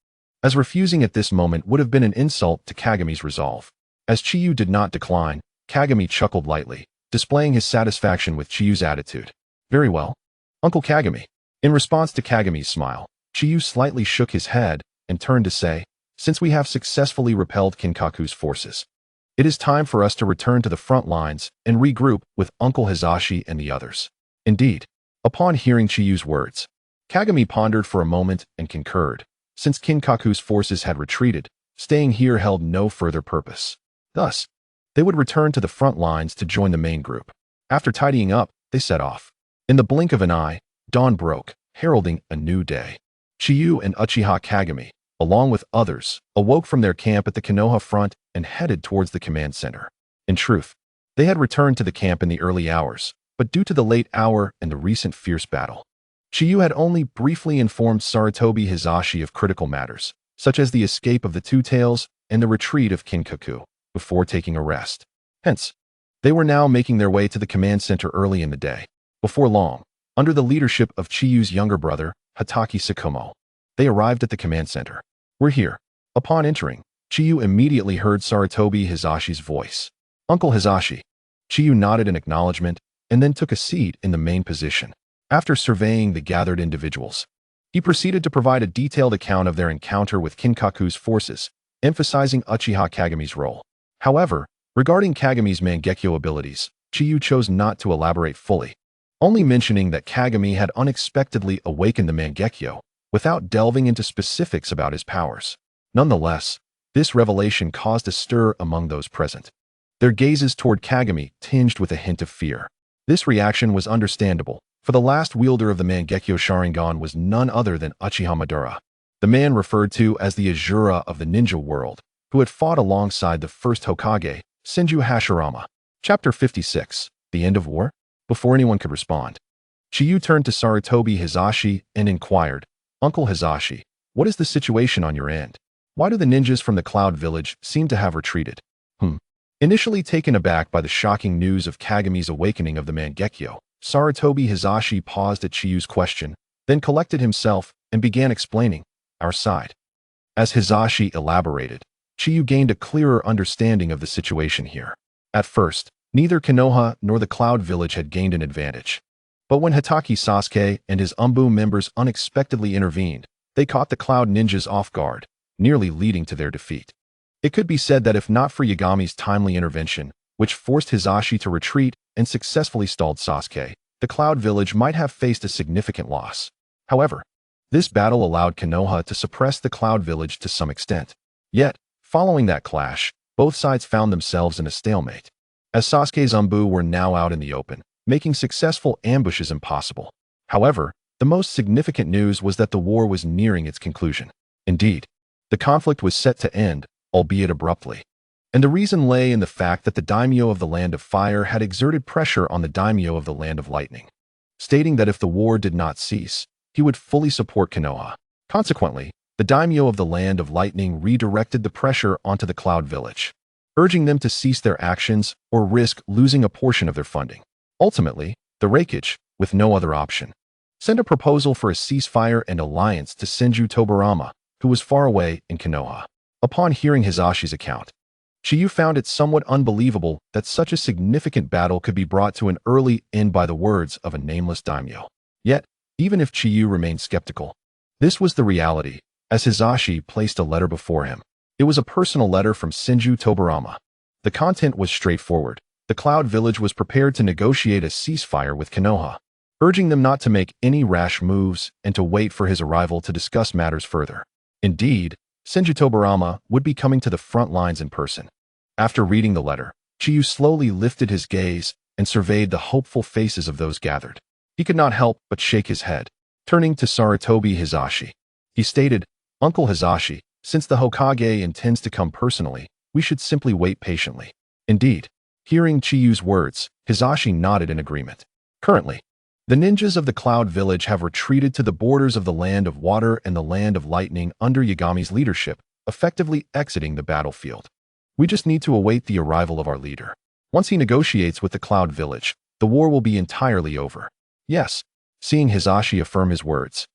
as refusing at this moment would have been an insult to Kagami's resolve. As Chiyu did not decline, Kagami chuckled lightly, displaying his satisfaction with Chiyu's attitude. "Very well, Uncle Kagami." In response to Kagami's smile, Chiyu slightly shook his head and turned to say, "Since we have successfully repelled Kinkaku's forces, it is time for us to return to the front lines and regroup with Uncle Hizashi and the others." Indeed, upon hearing Chiyu's words, Kagami pondered for a moment and concurred, since Kinkaku's forces had retreated, staying here held no further purpose. Thus, they would return to the front lines to join the main group. After tidying up, they set off. In the blink of an eye, dawn broke, heralding a new day. Chiyu and Uchiha Kagami, along with others, awoke from their camp at the Konoha front and headed towards the command center. In truth, they had returned to the camp in the early hours, but due to the late hour and the recent fierce battle, Chiyu had only briefly informed Sarutobi Hizashi of critical matters, such as the escape of the Two Tails and the retreat of Kinkaku, before taking a rest. Hence, they were now making their way to the command center early in the day. Before long, under the leadership of Chiyu's younger brother, Hatake Tsukumo, they arrived at the command center. "We're here." Upon entering, Chiyu immediately heard Sarutobi Hizashi's voice. "Uncle Hizashi." Chiyu nodded in acknowledgement and then took a seat in the main position. After surveying the gathered individuals, he proceeded to provide a detailed account of their encounter with Kinkaku's forces, emphasizing Uchiha Kagami's role. However, regarding Kagami's Mangekyo abilities, Chiyu chose not to elaborate fully, only mentioning that Kagami had unexpectedly awakened the Mangekyo, without delving into specifics about his powers. Nonetheless, this revelation caused a stir among those present. Their gazes toward Kagami tinged with a hint of fear. This reaction was understandable, for the last wielder of the Mangekyo Sharingan was none other than Uchiha Madara, the man referred to as the Azura of the ninja world, who had fought alongside the first Hokage, Senju Hashirama. Chapter 56, The End of War? Before anyone could respond, Chiyu turned to Sarutobi Hizashi and inquired, "Uncle Hizashi, what is the situation on your end? Why do the ninjas from the Cloud Village seem to have retreated?" Initially taken aback by the shocking news of Kagami's awakening of the Mangekyo, Sarutobi Hizashi paused at Chiyu's question, then collected himself and began explaining, "Our side." As Hizashi elaborated, Chiyu gained a clearer understanding of the situation here. At first, neither Konoha nor the Cloud Village had gained an advantage. But when Hatake Sasuke and his Umbu members unexpectedly intervened, they caught the Cloud Ninjas off guard, nearly leading to their defeat. It could be said that if not for Yagami's timely intervention, which forced Hizashi to retreat and successfully stalled Sasuke, the Cloud Village might have faced a significant loss. However, this battle allowed Konoha to suppress the Cloud Village to some extent. Yet, following that clash, both sides found themselves in a stalemate, as Sasuke's Umbu were now out in the open, making successful ambushes impossible. However, the most significant news was that the war was nearing its conclusion. Indeed, the conflict was set to end, albeit abruptly. And the reason lay in the fact that the daimyo of the Land of Fire had exerted pressure on the daimyo of the Land of Lightning, stating that if the war did not cease, he would fully support Konoha. Consequently, the daimyo of the Land of Lightning redirected the pressure onto the Cloud Village, urging them to cease their actions or risk losing a portion of their funding. Ultimately, the Reikage, with no other option, sent a proposal for a ceasefire and alliance to Senju Tobarama, who was far away in Konoha. Upon hearing Hizashi's account, Chiyu found it somewhat unbelievable that such a significant battle could be brought to an early end by the words of a nameless daimyo. Yet, even if Chiyu remained skeptical, this was the reality, as Hizashi placed a letter before him. It was a personal letter from Senju Tobarama. The content was straightforward. The Cloud Village was prepared to negotiate a ceasefire with Konoha, urging them not to make any rash moves and to wait for his arrival to discuss matters further. Indeed, Senju Tobarama would be coming to the front lines in person. After reading the letter, Chiyu slowly lifted his gaze and surveyed the hopeful faces of those gathered. He could not help but shake his head. Turning to Sarutobi Hizashi, he stated, "Uncle Hizashi, since the Hokage intends to come personally, we should simply wait patiently." Indeed, hearing Chiyu's words, Hizashi nodded in agreement. Currently, the ninjas of the Cloud Village have retreated to the borders of the Land of Water and the Land of Lightning under Yagami's leadership, effectively exiting the battlefield. We just need to await the arrival of our leader. Once he negotiates with the Cloud Village, the war will be entirely over. Yes, seeing Hizashi affirm his words,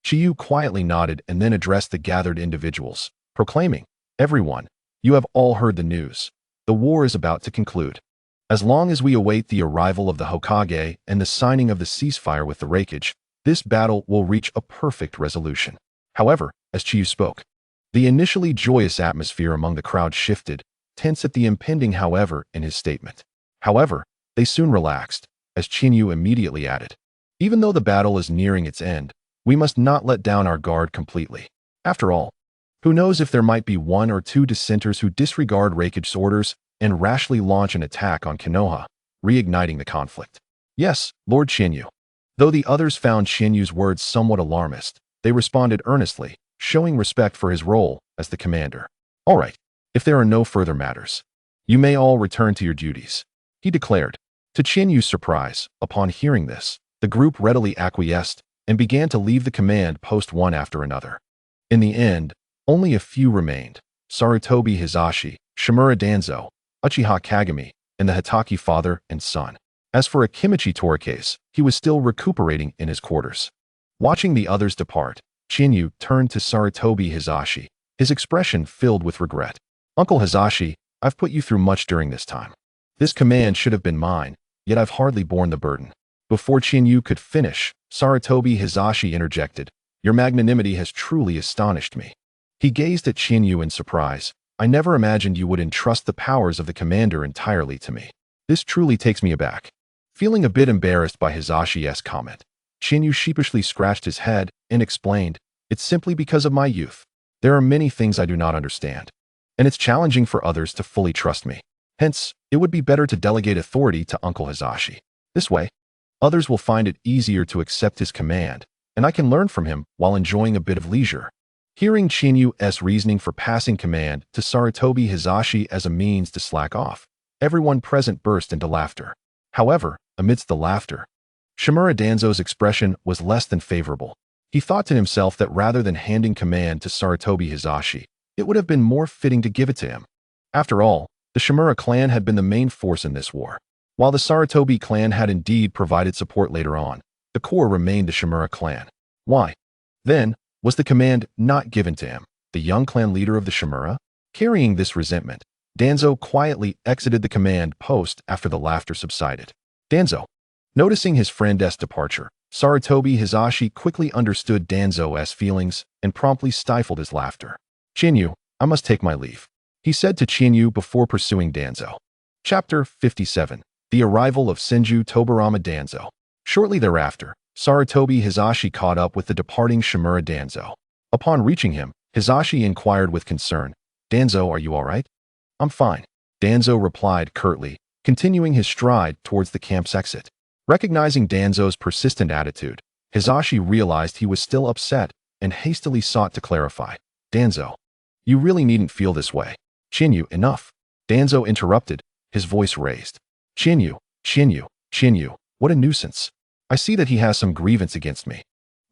Chiyu quietly nodded and then addressed the gathered individuals, proclaiming, "Everyone, you have all heard the news. The war is about to conclude. As long as we await the arrival of the Hokage and the signing of the ceasefire with the Reikage, this battle will reach a perfect resolution." However, as Chiyu spoke, the initially joyous atmosphere among the crowd shifted, tense at the impending however in his statement. However, they soon relaxed, as Chiyu immediately added, "Even though the battle is nearing its end, we must not let down our guard completely. After all, who knows if there might be one or two dissenters who disregard Raikage's orders and rashly launch an attack on Konoha, reigniting the conflict. Yes, Lord Shinyu. Though the others found Shinyu's words somewhat alarmist, they responded earnestly, showing respect for his role as the commander. All right, if there are no further matters, you may all return to your duties, he declared. To Chinyu's surprise, upon hearing this, the group readily acquiesced and began to leave the command post one after another. In the end, only a few remained: Sarutobi Hizashi, Shimura Danzo, Uchiha Kagami, and the Hitaki father and son. As for Akimichi Torikase, he was still recuperating in his quarters. Watching the others depart, Chinyu turned to Sarutobi Hizashi, his expression filled with regret. Uncle Hizashi, I've put you through much during this time. This command should have been mine, yet I've hardly borne the burden. Before Chinyu could finish, Sarutobi Hizashi interjected, Your magnanimity has truly astonished me. He gazed at Chinyu in surprise. I never imagined you would entrust the powers of the commander entirely to me. This truly takes me aback. Feeling a bit embarrassed by Hizashi's comment, Chinyu sheepishly scratched his head and explained, It's simply because of my youth. There are many things I do not understand, and it's challenging for others to fully trust me. Hence, it would be better to delegate authority to Uncle Hizashi. This way, others will find it easier to accept his command, and I can learn from him while enjoying a bit of leisure. Hearing Chinyu's reasoning for passing command to Sarutobi Hizashi as a means to slack off, everyone present burst into laughter. However, amidst the laughter, Shimura Danzo's expression was less than favorable. He thought to himself that rather than handing command to Sarutobi Hizashi, it would have been more fitting to give it to him. After all, the Shimura clan had been the main force in this war. While the Sarutobi clan had indeed provided support later on, the core remained the Shimura clan. Why, then, was the command not given to him, the young clan leader of the Shimura? Carrying this resentment, Danzo quietly exited the command post after the laughter subsided. Danzo. Noticing his friend's departure, Sarutobi Hizashi quickly understood Danzo's feelings and promptly stifled his laughter. Chinyu, I must take my leave, he said to Chinyu before pursuing Danzo. Chapter 57. The Arrival of Senju Tobarama Danzo. Shortly thereafter, Sarutobi Hizashi caught up with the departing Shimura Danzo. Upon reaching him, Hizashi inquired with concern, Danzo, are you all right? I'm fine, Danzo replied curtly, continuing his stride towards the camp's exit. Recognizing Danzo's persistent attitude, Hizashi realized he was still upset and hastily sought to clarify. Danzo, you really needn't feel this way. Chinyu, enough. Danzo interrupted, his voice raised. Chinyu, what a nuisance. I see that he has some grievance against me.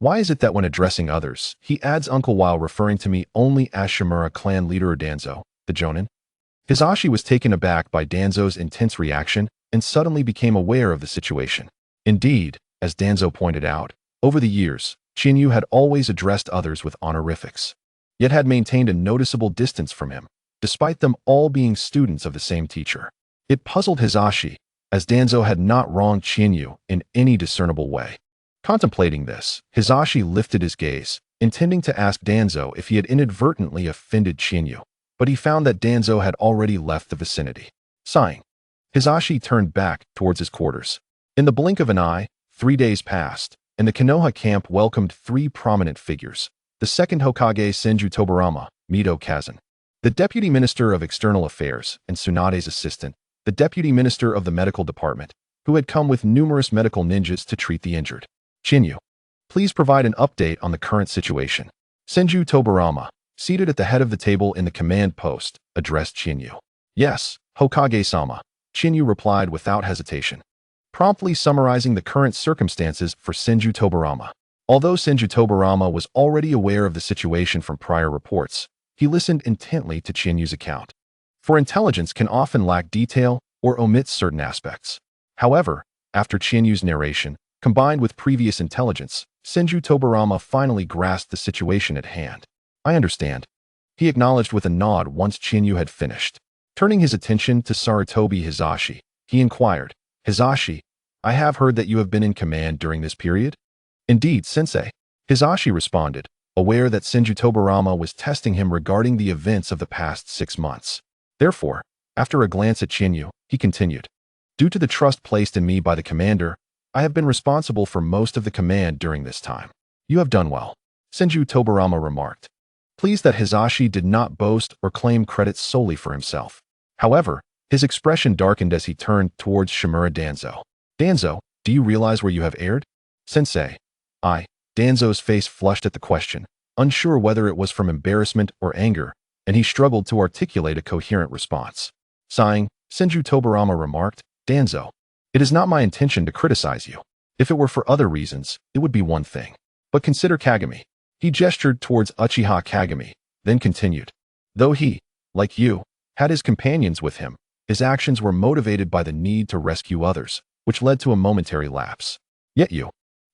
Why is it that when addressing others, he adds uncle while referring to me only as Shimura clan leader Danzo, the Jonin? Hizashi was taken aback by Danzo's intense reaction and suddenly became aware of the situation. Indeed, as Danzo pointed out, over the years, Chinyu had always addressed others with honorifics, yet had maintained a noticeable distance from him, despite them all being students of the same teacher. It puzzled Hizashi, as Danzo had not wronged Chinyu in any discernible way. Contemplating this, Hizashi lifted his gaze, intending to ask Danzo if he had inadvertently offended Chinyu, but he found that Danzo had already left the vicinity. Sighing, Hizashi turned back towards his quarters. In the blink of an eye, 3 days passed, and the Konoha camp welcomed 3 prominent figures: the second Hokage Senju Tobarama, Mito Kazan, the Deputy Minister of External Affairs and Tsunade's assistant, the Deputy Minister of the Medical Department, who had come with numerous medical ninjas to treat the injured. Chinyu, please provide an update on the current situation. Senju Tobarama, seated at the head of the table in the command post, addressed Chinyu. Yes, Hokage-sama, Chinyu replied without hesitation, promptly summarizing the current circumstances for Senju Tobarama. Although Senju Tobarama was already aware of the situation from prior reports, he listened intently to Chinyu's account. For intelligence can often lack detail or omit certain aspects. However, after Chinyu's narration, combined with previous intelligence, Senju Tobarama finally grasped the situation at hand. I understand, he acknowledged with a nod once Chinyu had finished. Turning his attention to Sarutobi Hizashi, he inquired, Hizashi, I have heard that you have been in command during this period? Indeed, sensei, Hizashi responded, aware that Senju Tobarama was testing him regarding the events of the past 6 months. Therefore, after a glance at Chinyu, he continued, due to the trust placed in me by the commander, I have been responsible for most of the command during this time. You have done well, Senju Tobarama remarked. pleased that Hisashi did not boast or claim credit solely for himself. However, his expression darkened as he turned towards Shimura Danzo. Danzo, do you realize where you have erred? Sensei. Danzo's face flushed at the question, unsure whether it was from embarrassment or anger, and he struggled to articulate a coherent response. Sighing, Senju Tobarama remarked, Danzo, it is not my intention to criticize you. If it were for other reasons, it would be one thing. But consider Kagami. He gestured towards Uchiha Kagami, then continued. Though he, like you, had his companions with him, his actions were motivated by the need to rescue others, which led to a momentary lapse. Yet you.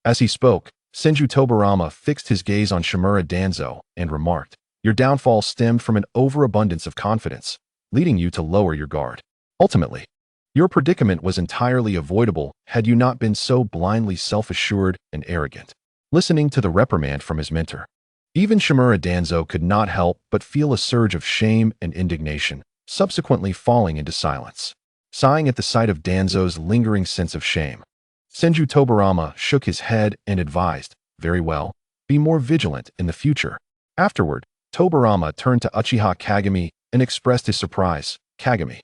As he spoke, Senju Tobarama fixed his gaze on Shimura Danzo and remarked, your downfall stemmed from an overabundance of confidence, leading you to lower your guard. Ultimately, your predicament was entirely avoidable had you not been so blindly self-assured and arrogant. Listening to the reprimand from his mentor, even Shimura Danzo could not help but feel a surge of shame and indignation, subsequently falling into silence. Sighing at the sight of Danzo's lingering sense of shame, Senju Tobarama shook his head and advised, very well, be more vigilant in the future. Afterward, Tobarama turned to Uchiha Kagami and expressed his surprise. Kagami,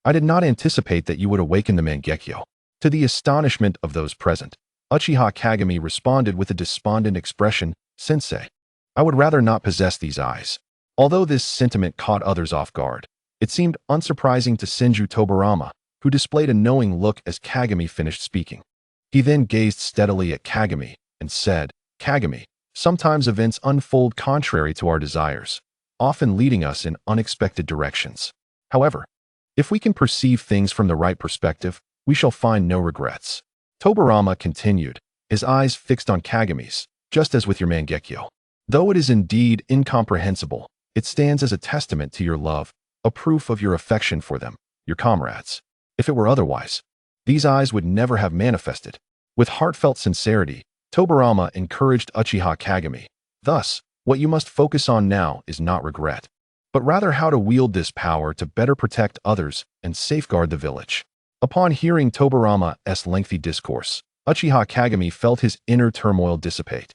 I did not anticipate that you would awaken the Mangekyo. To the astonishment of those present, Uchiha Kagami responded with a despondent expression, Sensei, I would rather not possess these eyes. Although this sentiment caught others off guard, it seemed unsurprising to Senju Tobarama, who displayed a knowing look as Kagami finished speaking. He then gazed steadily at Kagami and said, Kagami, sometimes events unfold contrary to our desires, often leading us in unexpected directions. However, if we can perceive things from the right perspective, we shall find no regrets. Tobarama continued, his eyes fixed on Kagami's, just as with your Mangekyo. Though it is indeed incomprehensible, it stands as a testament to your love, a proof of your affection for them, your comrades. If it were otherwise, these eyes would never have manifested. With heartfelt sincerity, Tobarama encouraged Uchiha Kagami. Thus, what you must focus on now is not regret, but rather how to wield this power to better protect others and safeguard the village. Upon hearing Tobarama's lengthy discourse, Uchiha Kagami felt his inner turmoil dissipate,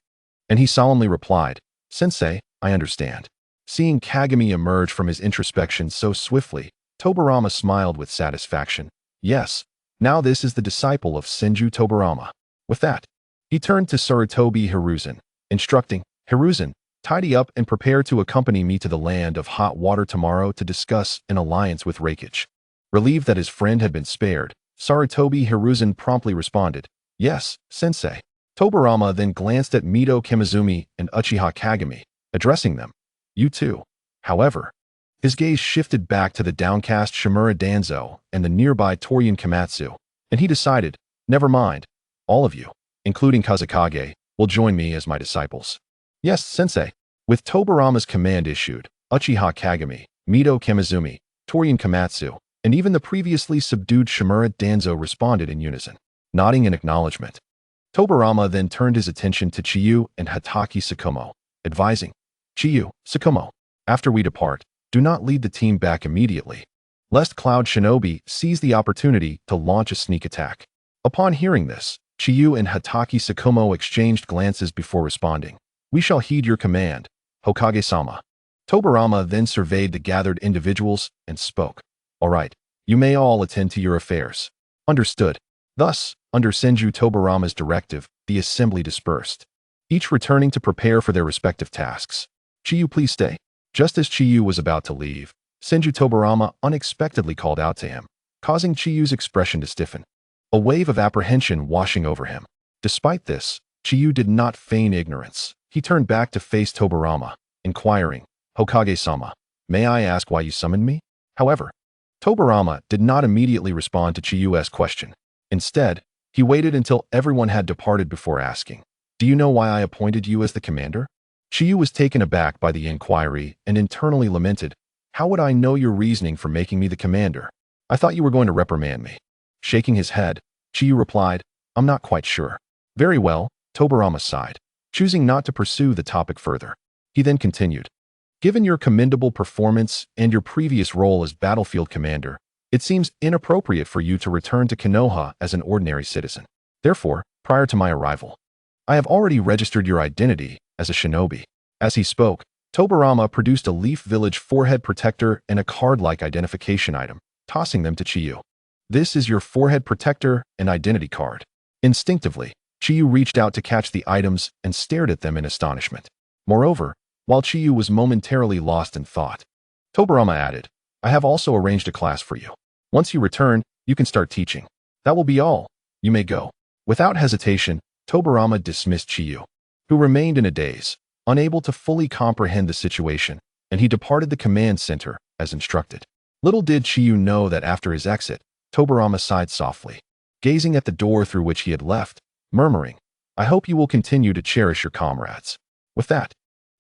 and he solemnly replied, Sensei, I understand. Seeing Kagami emerge from his introspection so swiftly, Tobarama smiled with satisfaction. Yes, now this is the disciple of Senju Tobarama. With that, he turned to Sarutobi Hiruzen, instructing, Hiruzen, tidy up and prepare to accompany me to the land of hot water tomorrow to discuss an alliance with Reikage. Relieved that his friend had been spared, Sarutobi Hiruzen promptly responded, Yes, Sensei. Tobarama then glanced at Mito Kimizumi and Uchiha Kagami, addressing them. You too. However, his gaze shifted back to the downcast Shimura Danzo and the nearby Torian Komatsu, and he decided, never mind, all of you, including Kazekage, will join me as my disciples. Yes, Sensei. With Tobarama's command issued, Uchiha Kagami, Mito Kimizumi, Torian Komatsu, and even the previously subdued Shimura Danzo responded in unison, nodding in acknowledgement. Tobarama then turned his attention to Chiyu and Hataki Tsukumo, advising, Chiyu, Tsukumo, after we depart, do not lead the team back immediately, lest Cloud Shinobi seize the opportunity to launch a sneak attack. Upon hearing this, Chiyu and Hataki Tsukumo exchanged glances before responding. We shall heed your command, Hokage-sama. Tobarama then surveyed the gathered individuals and spoke. All right, you may all attend to your affairs. Understood. Thus, under Senju Tobarama's directive, the assembly dispersed, each returning to prepare for their respective tasks. Chiyu, please stay. Just as Chiyu was about to leave, Senju Tobarama unexpectedly called out to him, causing Chiyu's expression to stiffen, a wave of apprehension washing over him. Despite this, Chiyu did not feign ignorance. He turned back to face Tobarama, inquiring, Hokage-sama, may I ask why you summoned me? However, Tobarama did not immediately respond to Chiyu's question. Instead, he waited until everyone had departed before asking, Do you know why I appointed you as the commander? Chiyu was taken aback by the inquiry and internally lamented, How would I know your reasoning for making me the commander? I thought you were going to reprimand me. Shaking his head, Chiyu replied, I'm not quite sure. Very well, Tobarama sighed, choosing not to pursue the topic further. He then continued, Given your commendable performance and your previous role as battlefield commander, it seems inappropriate for you to return to Konoha as an ordinary citizen. Therefore, prior to my arrival, I have already registered your identity as a shinobi. As he spoke, Tobarama produced a Leaf Village forehead protector and a card-like identification item, tossing them to Chiyu. This is your forehead protector and identity card. Instinctively, Chiyu reached out to catch the items and stared at them in astonishment. Moreover, while Chiyu was momentarily lost in thought, Tobarama added, I have also arranged a class for you. Once you return, you can start teaching. That will be all. You may go. Without hesitation, Tobarama dismissed Chiyu, who remained in a daze, unable to fully comprehend the situation, and he departed the command center as instructed. Little did Chiyu know that after his exit, Tobarama sighed softly, gazing at the door through which he had left, murmuring, I hope you will continue to cherish your comrades. With that,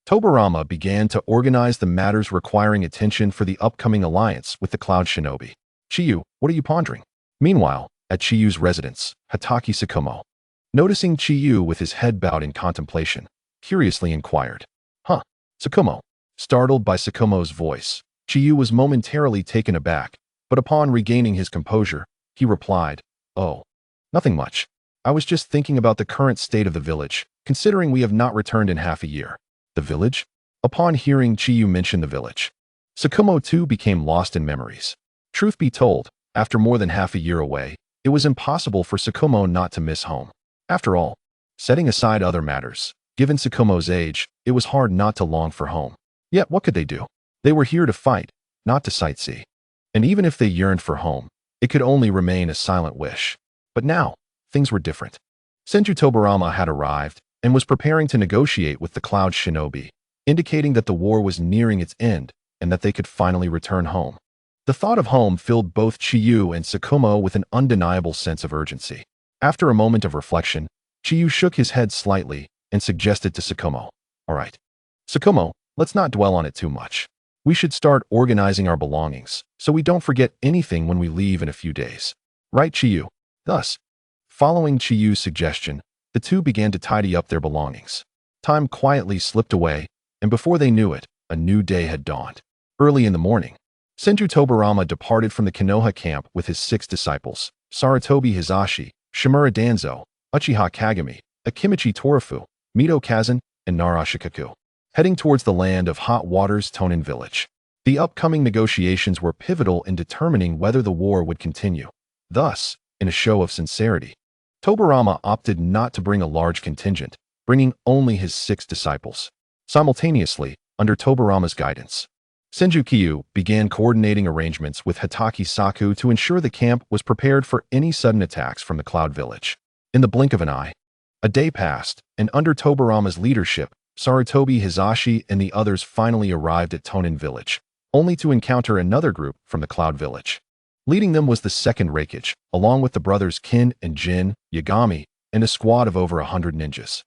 Tobarama began to organize the matters requiring attention for the upcoming alliance with the Cloud Shinobi. Chiyu, what are you pondering? Meanwhile, at Chiyu's residence, Hatake Tsukumo, noticing Chiyu with his head bowed in contemplation, curiously inquired, Huh, Tsukumo? Startled by Tsukumo's voice, Chiyu was momentarily taken aback, but upon regaining his composure, he replied, Oh, nothing much. I was just thinking about the current state of the village, considering we have not returned in half a year. The village? Upon hearing Chiyu mention the village, Tsukumo too became lost in memories. Truth be told, after more than half a year away, it was impossible for Tsukumo not to miss home. After all, setting aside other matters, given Tsukumo's age, it was hard not to long for home. Yet what could they do? They were here to fight, not to sightsee. And even if they yearned for home, it could only remain a silent wish. But now, things were different. Senju Tobarama had arrived and was preparing to negotiate with the Cloud Shinobi, indicating that the war was nearing its end and that they could finally return home. The thought of home filled both Chiyu and Tsukumo with an undeniable sense of urgency. After a moment of reflection, Chiyu shook his head slightly and suggested to Tsukumo, All right, Tsukumo, let's not dwell on it too much. We should start organizing our belongings, so we don't forget anything when we leave in a few days. Right, Chiyu? Thus, following Chiyu's suggestion, the two began to tidy up their belongings. Time quietly slipped away, and before they knew it, a new day had dawned. Early in the morning, Senju Tobarama departed from the Konoha camp with his 6 disciples, Sarutobi Hizashi, Shimura Danzo, Uchiha Kagami, Akimichi Torafu, Mito Kazan, and Narashikaku, heading towards the land of hot waters Tonin village. The upcoming negotiations were pivotal in determining whether the war would continue. Thus, in a show of sincerity, Tobarama opted not to bring a large contingent, bringing only his 6 disciples. Simultaneously, under Tobarama's guidance, Senju Kiyu began coordinating arrangements with Hatake Saku to ensure the camp was prepared for any sudden attacks from the Cloud Village. In the blink of an eye, a day passed, and under Tobarama's leadership, Sarutobi Hizashi and the others finally arrived at Tonin village, only to encounter another group from the Cloud Village. Leading them was the second Reikage, along with the brothers Kin and Jin, Yagami, and a squad of over 100 ninjas.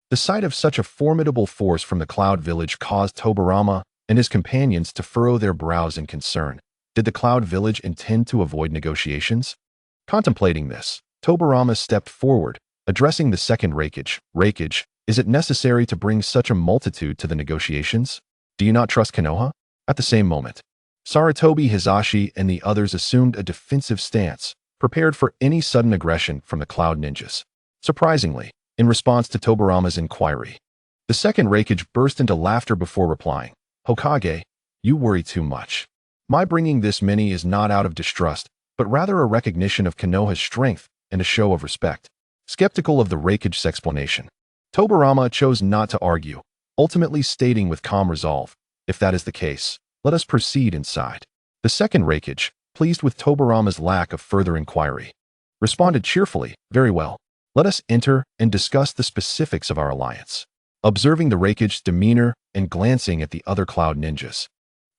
The sight of such a formidable force from the Cloud Village caused Tobarama and his companions to furrow their brows in concern. Did the Cloud Village intend to avoid negotiations? Contemplating this, Tobarama stepped forward, addressing the second Reikage. Reikage, is it necessary to bring such a multitude to the negotiations? Do you not trust Konoha? At the same moment, Sarutobi Hizashi and the others assumed a defensive stance, prepared for any sudden aggression from the Cloud Ninjas. Surprisingly, in response to Tobarama's inquiry, the second Reikage burst into laughter before replying, Hokage, you worry too much. My bringing this many is not out of distrust, but rather a recognition of Konoha's strength and a show of respect. Skeptical of the Reikage's explanation, Tobarama chose not to argue, ultimately stating with calm resolve, if that is the case, let us proceed inside. The second Reikage, pleased with Tobarama's lack of further inquiry, responded cheerfully, very well. Let us enter and discuss the specifics of our alliance. Observing the Reikage's demeanor and glancing at the other Cloud Ninjas,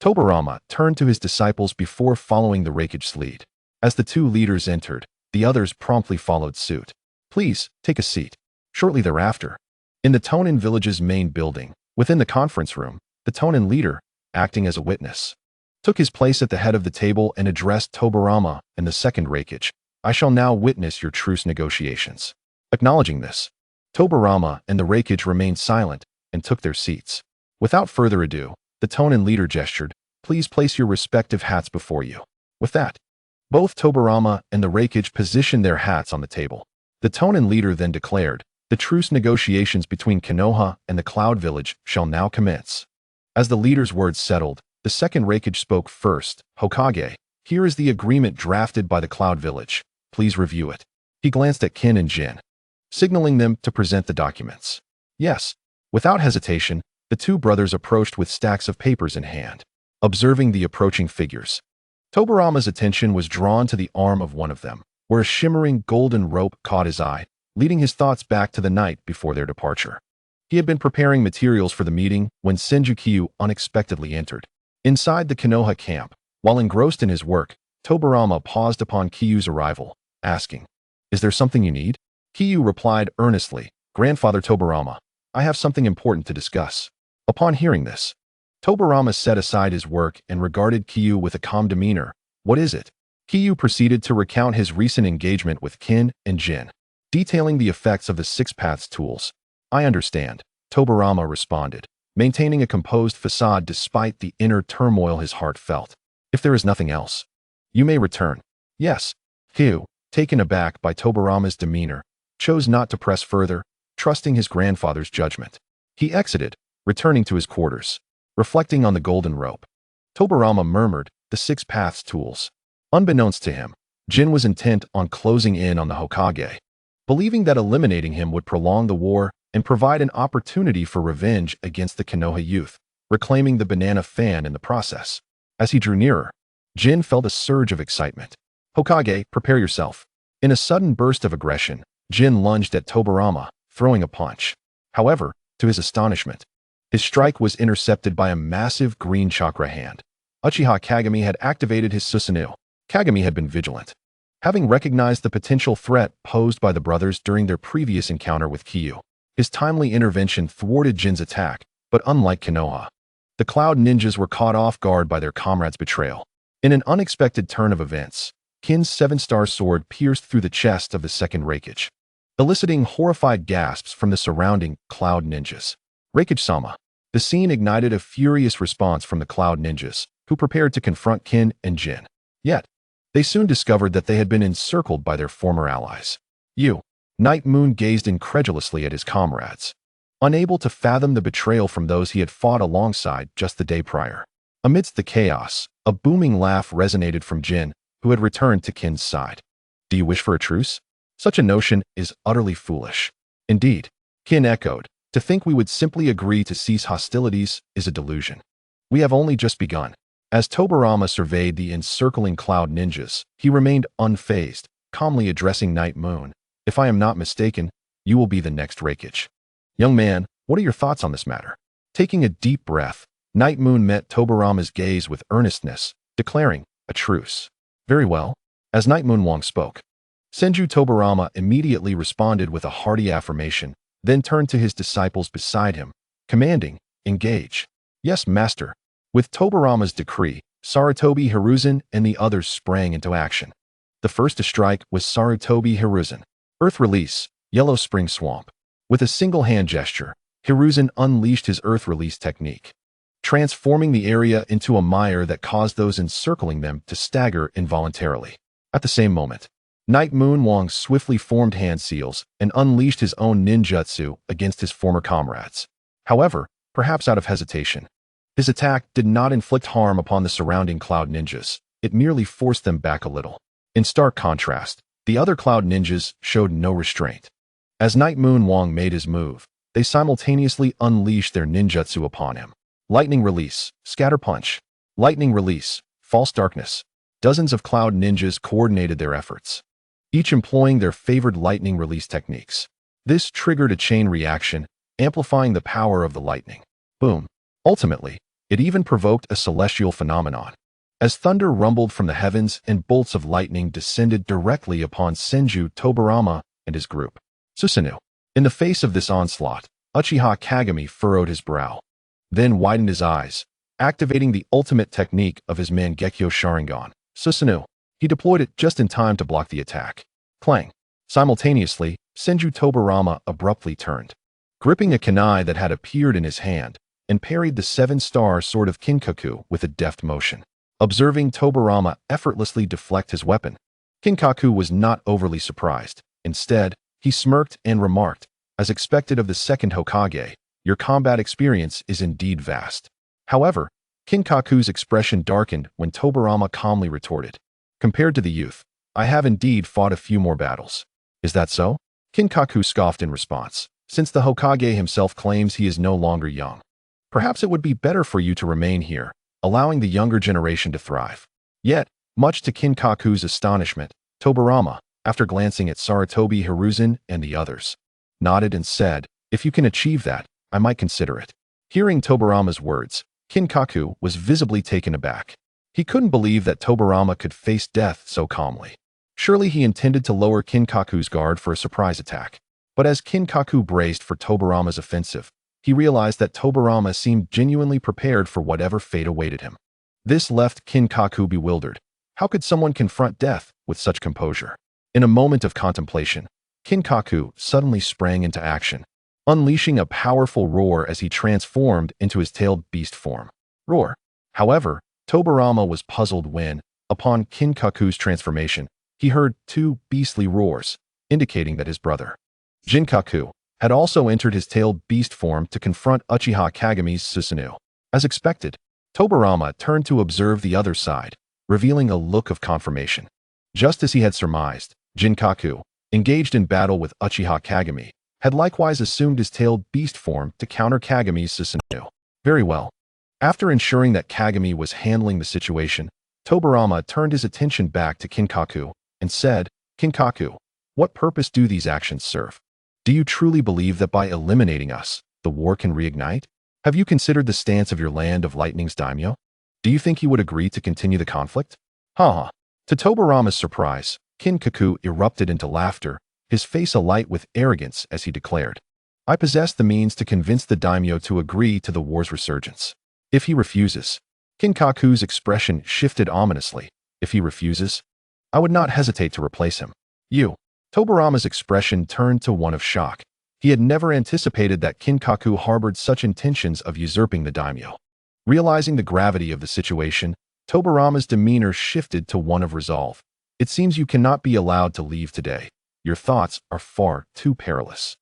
Tobarama turned to his disciples before following the Reikage's lead. As the 2 leaders entered, the others promptly followed suit. Please, take a seat. Shortly thereafter, in the Tonin village's main building, within the conference room, the Tonin leader, acting as a witness, took his place at the head of the table and addressed Tobarama and the second Reikage. I shall now witness your truce negotiations. Acknowledging this, Tobarama and the Reikage remained silent and took their seats. Without further ado, the Tonin leader gestured, please place your respective hats before you. With that, both Tobarama and the Reikage positioned their hats on the table. The Tonin leader then declared, the truce negotiations between Konoha and the Cloud Village shall now commence. As the leader's words settled, the second Raikage spoke first. Hokage, here is the agreement drafted by the Cloud Village. Please review it. He glanced at Kin and Jin, signaling them to present the documents. Yes. Without hesitation, the two brothers approached with stacks of papers in hand. Observing the approaching figures, Tobarama's attention was drawn to the arm of one of them, where a shimmering golden rope caught his eye, leading his thoughts back to the night before their departure. He had been preparing materials for the meeting when Senju Kyu unexpectedly entered. Inside the Konoha camp, while engrossed in his work, Tobarama paused upon Kyu's arrival, asking, "Is there something you need?" Kyu replied earnestly, "Grandfather Tobarama, I have something important to discuss." Upon hearing this, Tobarama set aside his work and regarded Kyu with a calm demeanor. "What is it?" Kyu proceeded to recount his recent engagement with Kin and Jin, detailing the effects of the Six Paths tools. "I understand," Tobarama responded, maintaining a composed facade despite the inner turmoil his heart felt. "If there is nothing else, you may return." "Yes." Kyu, taken aback by Tobarama's demeanor, chose not to press further, trusting his grandfather's judgment. He exited, returning to his quarters. Reflecting on the golden rope, Tobarama murmured, "The Six Paths tools." Unbeknownst to him, Jin was intent on closing in on the Hokage, believing that eliminating him would prolong the war and provide an opportunity for revenge against the Konoha youth, reclaiming the banana fan in the process. As he drew nearer, Jin felt a surge of excitement. "Hokage, prepare yourself." In a sudden burst of aggression, Jin lunged at Tobarama, throwing a punch. However, to his astonishment, his strike was intercepted by a massive green chakra hand. Uchiha Kagami had activated his Susanoo. Kagami had been vigilant, having recognized the potential threat posed by the brothers during their previous encounter with Kyu. His timely intervention thwarted Jin's attack, but unlike Konoha, the Cloud Ninjas were caught off guard by their comrade's betrayal. In an unexpected turn of events, Kin's seven-star sword pierced through the chest of the second Raikage, eliciting horrified gasps from the surrounding Cloud Ninjas. "Raikage-sama." The scene ignited a furious response from the Cloud Ninjas, who prepared to confront Kin and Jin. Yet, they soon discovered that they had been encircled by their former allies. Night Moon gazed incredulously at his comrades, unable to fathom the betrayal from those he had fought alongside just the day prior. Amidst the chaos, a booming laugh resonated from Jin, who had returned to Kin's side. "Do you wish for a truce? Such a notion is utterly foolish." "Indeed," Kin echoed, "to think we would simply agree to cease hostilities is a delusion. We have only just begun." As Tobarama surveyed the encircling Cloud Ninjas, he remained unfazed, calmly addressing Night Moon. "If I am not mistaken, you will be the next Raikage. Young man, what are your thoughts on this matter?" Taking a deep breath, Night Moon met Tobarama's gaze with earnestness, declaring, "A truce." "Very well." As Night Moon Wong spoke, Senju Tobarama immediately responded with a hearty affirmation, then turned to his disciples beside him, commanding, "Engage." "Yes, master." With Tobarama's decree, Sarutobi Hiruzen and the others sprang into action. The first to strike was Sarutobi Hiruzen. Earth Release, Yellow Spring Swamp. With a single hand gesture, Hiruzen unleashed his Earth Release technique, transforming the area into a mire that caused those encircling them to stagger involuntarily. At the same moment, Night Moon Wong swiftly formed hand seals and unleashed his own ninjutsu against his former comrades. However, perhaps out of hesitation, his attack did not inflict harm upon the surrounding Cloud Ninjas. It merely forced them back a little. In stark contrast, the other Cloud Ninjas showed no restraint. As Night Moon Wong made his move, they simultaneously unleashed their ninjutsu upon him. Lightning Release, Scatter Punch. Lightning Release, False Darkness. Dozens of Cloud Ninjas coordinated their efforts, each employing their favored lightning release techniques. This triggered a chain reaction, amplifying the power of the lightning. Boom. Ultimately, it even provoked a celestial phenomenon, as thunder rumbled from the heavens and bolts of lightning descended directly upon Senju Tobarama and his group. Susanoo. In the face of this onslaught, Uchiha Kagami furrowed his brow, then widened his eyes, activating the ultimate technique of his Mangekyo Sharingan, Susanoo. He deployed it just in time to block the attack. Clang. Simultaneously, Senju Tobarama abruptly turned, gripping a kunai that had appeared in his hand, and parried the seven-star sword of Kinkaku with a deft motion. Observing Tobarama effortlessly deflect his weapon, Kinkaku was not overly surprised. Instead, he smirked and remarked, "As expected of the second Hokage, your combat experience is indeed vast." However, Kinkaku's expression darkened when Tobirama calmly retorted. Compared to the youth, I have indeed fought a few more battles. Is that so? Kinkaku scoffed in response, since the Hokage himself claims he is no longer young. Perhaps it would be better for you to remain here, allowing the younger generation to thrive. Yet, much to Kinkaku's astonishment, Tobirama, after glancing at Sarutobi Hiruzen and the others, nodded and said, if you can achieve that, I might consider it. Hearing Tobirama's words, Kinkaku was visibly taken aback. He couldn't believe that Tobirama could face death so calmly. Surely he intended to lower Kinkaku's guard for a surprise attack. But as Kinkaku braced for Tobirama's offensive, he realized that Tobirama seemed genuinely prepared for whatever fate awaited him. This left Kinkaku bewildered. How could someone confront death with such composure? In a moment of contemplation, Kinkaku suddenly sprang into action, unleashing a powerful roar as he transformed into his tailed beast form. Roar. However, Tobirama was puzzled when, upon Kinkaku's transformation, he heard two beastly roars, indicating that his brother, Jinkaku, had also entered his tailed beast form to confront Uchiha Kagami's Susanoo. As expected, Tobirama turned to observe the other side, revealing a look of confirmation. Just as he had surmised, Jinkaku, engaged in battle with Uchiha Kagami, had likewise assumed his tailed beast form to counter Kagami's Susanoo. Very well. After ensuring that Kagami was handling the situation, Tobirama turned his attention back to Kinkaku and said, Kinkaku, what purpose do these actions serve? Do you truly believe that by eliminating us, the war can reignite? Have you considered the stance of your Land of Lightning's daimyo? Do you think he would agree to continue the conflict? Ha! To Tobirama's surprise, Kinkaku erupted into laughter, his face alight with arrogance as he declared, I possess the means to convince the daimyo to agree to the war's resurgence. If he refuses, Kinkaku's expression shifted ominously. If he refuses, I would not hesitate to replace him. You. Tobirama's expression turned to one of shock. He had never anticipated that Kinkaku harbored such intentions of usurping the daimyo. Realizing the gravity of the situation, Tobirama's demeanor shifted to one of resolve. It seems you cannot be allowed to leave today. Your thoughts are far too perilous.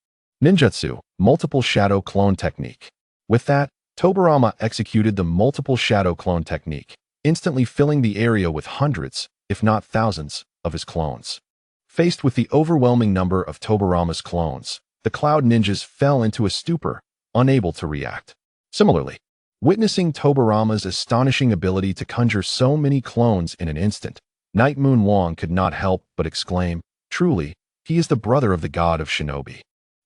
Ninjutsu, multiple shadow clone technique. With that, Tobirama executed the multiple shadow clone technique, instantly filling the area with hundreds, if not thousands, of his clones. Faced with the overwhelming number of Tobirama's clones, the Cloud Ninjas fell into a stupor, unable to react. Similarly, witnessing Tobirama's astonishing ability to conjure so many clones in an instant, Night Moon Wong could not help but exclaim, truly, he is the brother of the god of shinobi.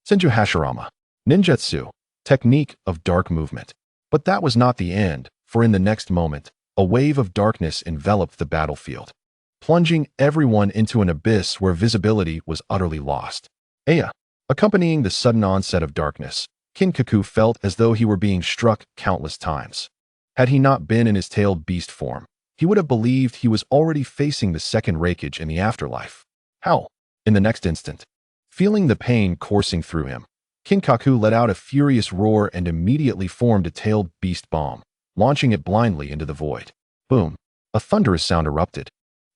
Senju Hashirama, ninjutsu, technique of dark movement. But that was not the end, for in the next moment, a wave of darkness enveloped the battlefield, plunging everyone into an abyss where visibility was utterly lost. Aya. Accompanying the sudden onset of darkness, Kinkaku felt as though he were being struck countless times. Had he not been in his tailed beast form, he would have believed he was already facing the second raikage in the afterlife. How? In the next instant, feeling the pain coursing through him, Kinkaku let out a furious roar and immediately formed a tailed beast bomb, launching it blindly into the void. Boom! A thunderous sound erupted.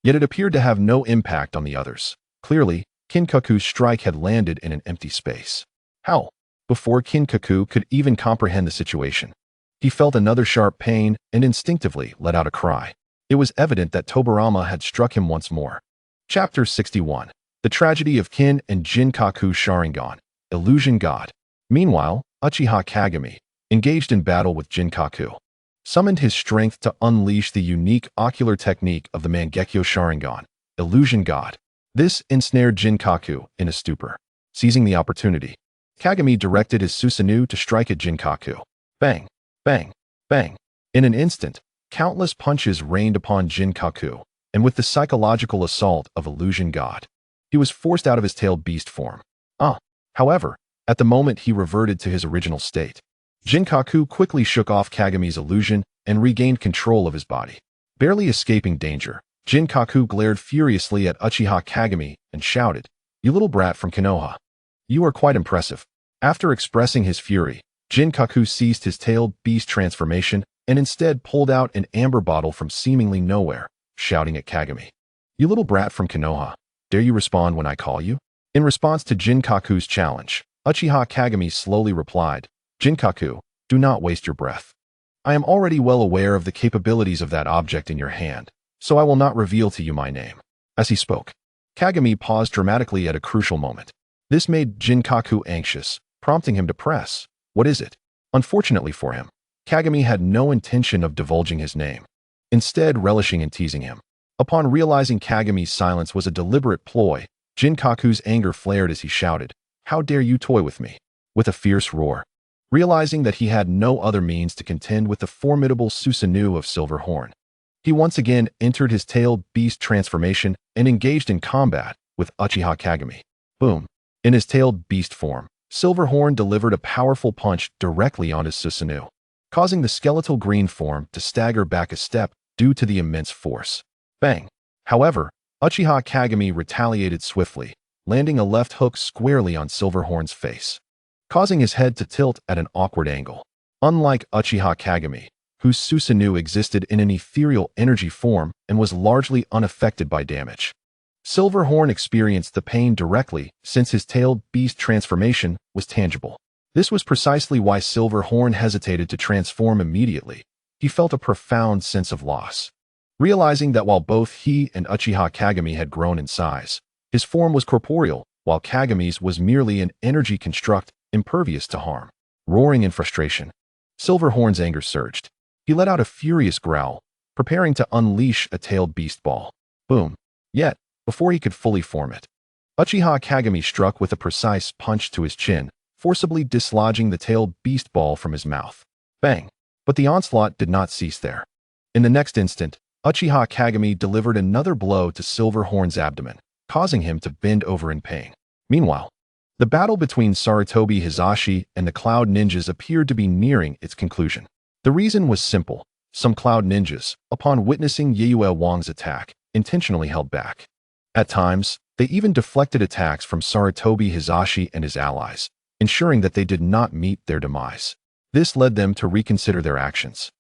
Yet it appeared to have no impact on the others. Clearly, Kinkaku's strike had landed in an empty space. How? Before Kinkaku could even comprehend the situation, he felt another sharp pain and instinctively let out a cry. It was evident that Tobirama had struck him once more. Chapter 61. The Tragedy of Kin and Jinkaku Sharingan, Illusion God. Meanwhile, Uchiha Kagami, engaged in battle with Jinkaku, summoned his strength to unleash the unique ocular technique of the Mangekyo Sharingan, Illusion God. This ensnared Jinkaku in a stupor. Seizing the opportunity, Kagami directed his Susanoo to strike at Jinkaku. Bang! Bang! Bang! In an instant, countless punches rained upon Jinkaku, and with the psychological assault of Illusion God, he was forced out of his tailed beast form. However, at the moment he reverted to his original state, Jinkaku quickly shook off Kagami's illusion and regained control of his body. Barely escaping danger, Jinkaku glared furiously at Uchiha Kagami and shouted, "You little brat from Konoha. You are quite impressive." After expressing his fury, Jinkaku ceased his tailed beast transformation and instead pulled out an amber bottle from seemingly nowhere, shouting at Kagami, "You little brat from Konoha, dare you respond when I call you?" In response to Jinkaku's challenge, Uchiha Kagami slowly replied, "Jinkaku, do not waste your breath. I am already well aware of the capabilities of that object in your hand, so I will not reveal to you my name." As he spoke, Kagami paused dramatically at a crucial moment. This made Jinkaku anxious, prompting him to press. "What is it?" Unfortunately for him, Kagami had no intention of divulging his name, instead relishing in teasing him. Upon realizing Kagami's silence was a deliberate ploy, Jinkaku's anger flared as he shouted, "How dare you toy with me?" With a fierce roar. Realizing that he had no other means to contend with the formidable Susanoo of Silver Horn, he once again entered his tailed beast transformation and engaged in combat with Uchiha Kagami. Boom! In his tailed beast form, Silverhorn delivered a powerful punch directly on his Susanoo, causing the skeletal green form to stagger back a step due to the immense force. Bang! However, Uchiha Kagami retaliated swiftly, landing a left hook squarely on Silverhorn's face, causing his head to tilt at an awkward angle. Unlike Uchiha Kagami, whose Susanoo existed in an ethereal energy form and was largely unaffected by damage, Silverhorn experienced the pain directly since his tailed beast transformation was tangible. This was precisely why Silverhorn hesitated to transform immediately. He felt a profound sense of loss, realizing that while both he and Uchiha Kagami had grown in size, his form was corporeal, while Kagami's was merely an energy construct impervious to harm. Roaring in frustration, Silverhorn's anger surged. He let out a furious growl, preparing to unleash a tailed beast ball. Boom! Yet, before he could fully form it, Uchiha Kagami struck with a precise punch to his chin, forcibly dislodging the tailed beast ball from his mouth. Bang! But the onslaught did not cease there. In the next instant, Uchiha Kagami delivered another blow to Silverhorn's abdomen, causing him to bend over in pain. Meanwhile, the battle between Sarutobi Hizashi and the Cloud Ninjas appeared to be nearing its conclusion. The reason was simple. Some Cloud Ninjas, upon witnessing Yue Wang's attack, intentionally held back. At times, they even deflected attacks from Sarutobi Hizashi and his allies, ensuring that they did not meet their demise. This led them to reconsider their actions,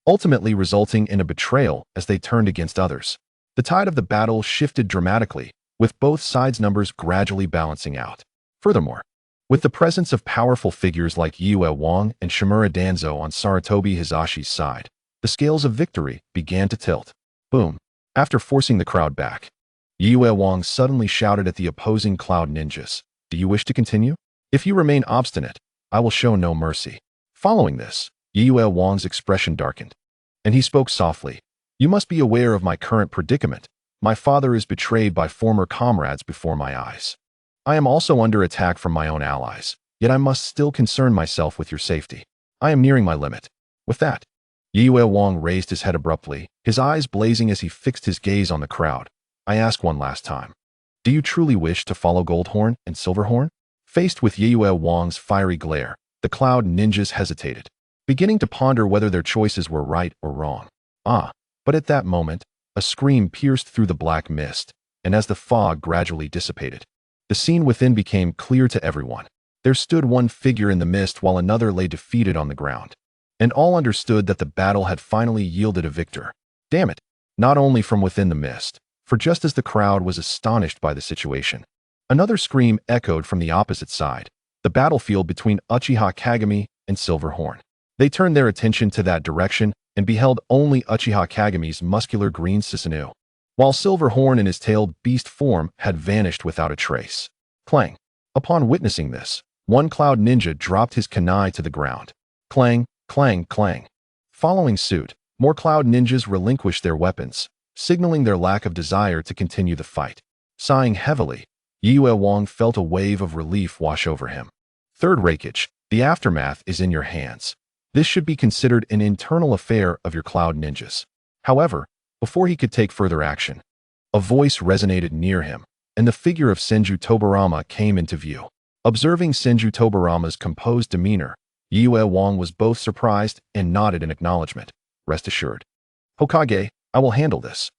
ultimately resulting in a betrayal as they turned against others. The tide of the battle shifted dramatically, with both sides' numbers gradually balancing out. Furthermore, with the presence of powerful figures like Yue Wang and Shimura Danzo on Sarutobi Hizashi's side, the scales of victory began to tilt. Boom! After forcing the crowd back, Yue Wang suddenly shouted at the opposing Cloud Ninjas, "Do you wish to continue? If you remain obstinate, I will show no mercy." Following this, Yue Wang's expression darkened, and he spoke softly, "You must be aware of my current predicament. My father is betrayed by former comrades before my eyes. I am also under attack from my own allies, yet I must still concern myself with your safety. I am nearing my limit." With that, Yue Wang raised his head abruptly, his eyes blazing as he fixed his gaze on the crowd. "I ask one last time. Do you truly wish to follow Goldhorn and Silverhorn?" Faced with Yue Wang's fiery glare, the Cloud Ninjas hesitated, beginning to ponder whether their choices were right or wrong. But at that moment, a scream pierced through the black mist, and as the fog gradually dissipated, the scene within became clear to everyone. There stood one figure in the mist while another lay defeated on the ground, and all understood that the battle had finally yielded a victor. Damn it! Not only from within the mist, for just as the crowd was astonished by the situation, another scream echoed from the opposite side, the battlefield between Uchiha Kagami and Silverhorn. They turned their attention to that direction and beheld only Uchiha Kagami's muscular green Susanoo, while Silverhorn in his tailed beast form had vanished without a trace. Clang! Upon witnessing this, one Cloud Ninja dropped his kunai to the ground. Clang, clang, clang. Following suit, more Cloud Ninjas relinquished their weapons, signaling their lack of desire to continue the fight. Sighing heavily, Yue Wang felt a wave of relief wash over him. Third Reikage, the aftermath is in your hands. This should be considered an internal affair of your Cloud Ninjas. However, before he could take further action, a voice resonated near him, and the figure of Senju Tobarama came into view. Observing Senju Tobarama's composed demeanor, Yue Wang was both surprised and nodded in acknowledgement. "Rest assured, Hokage, I will handle this."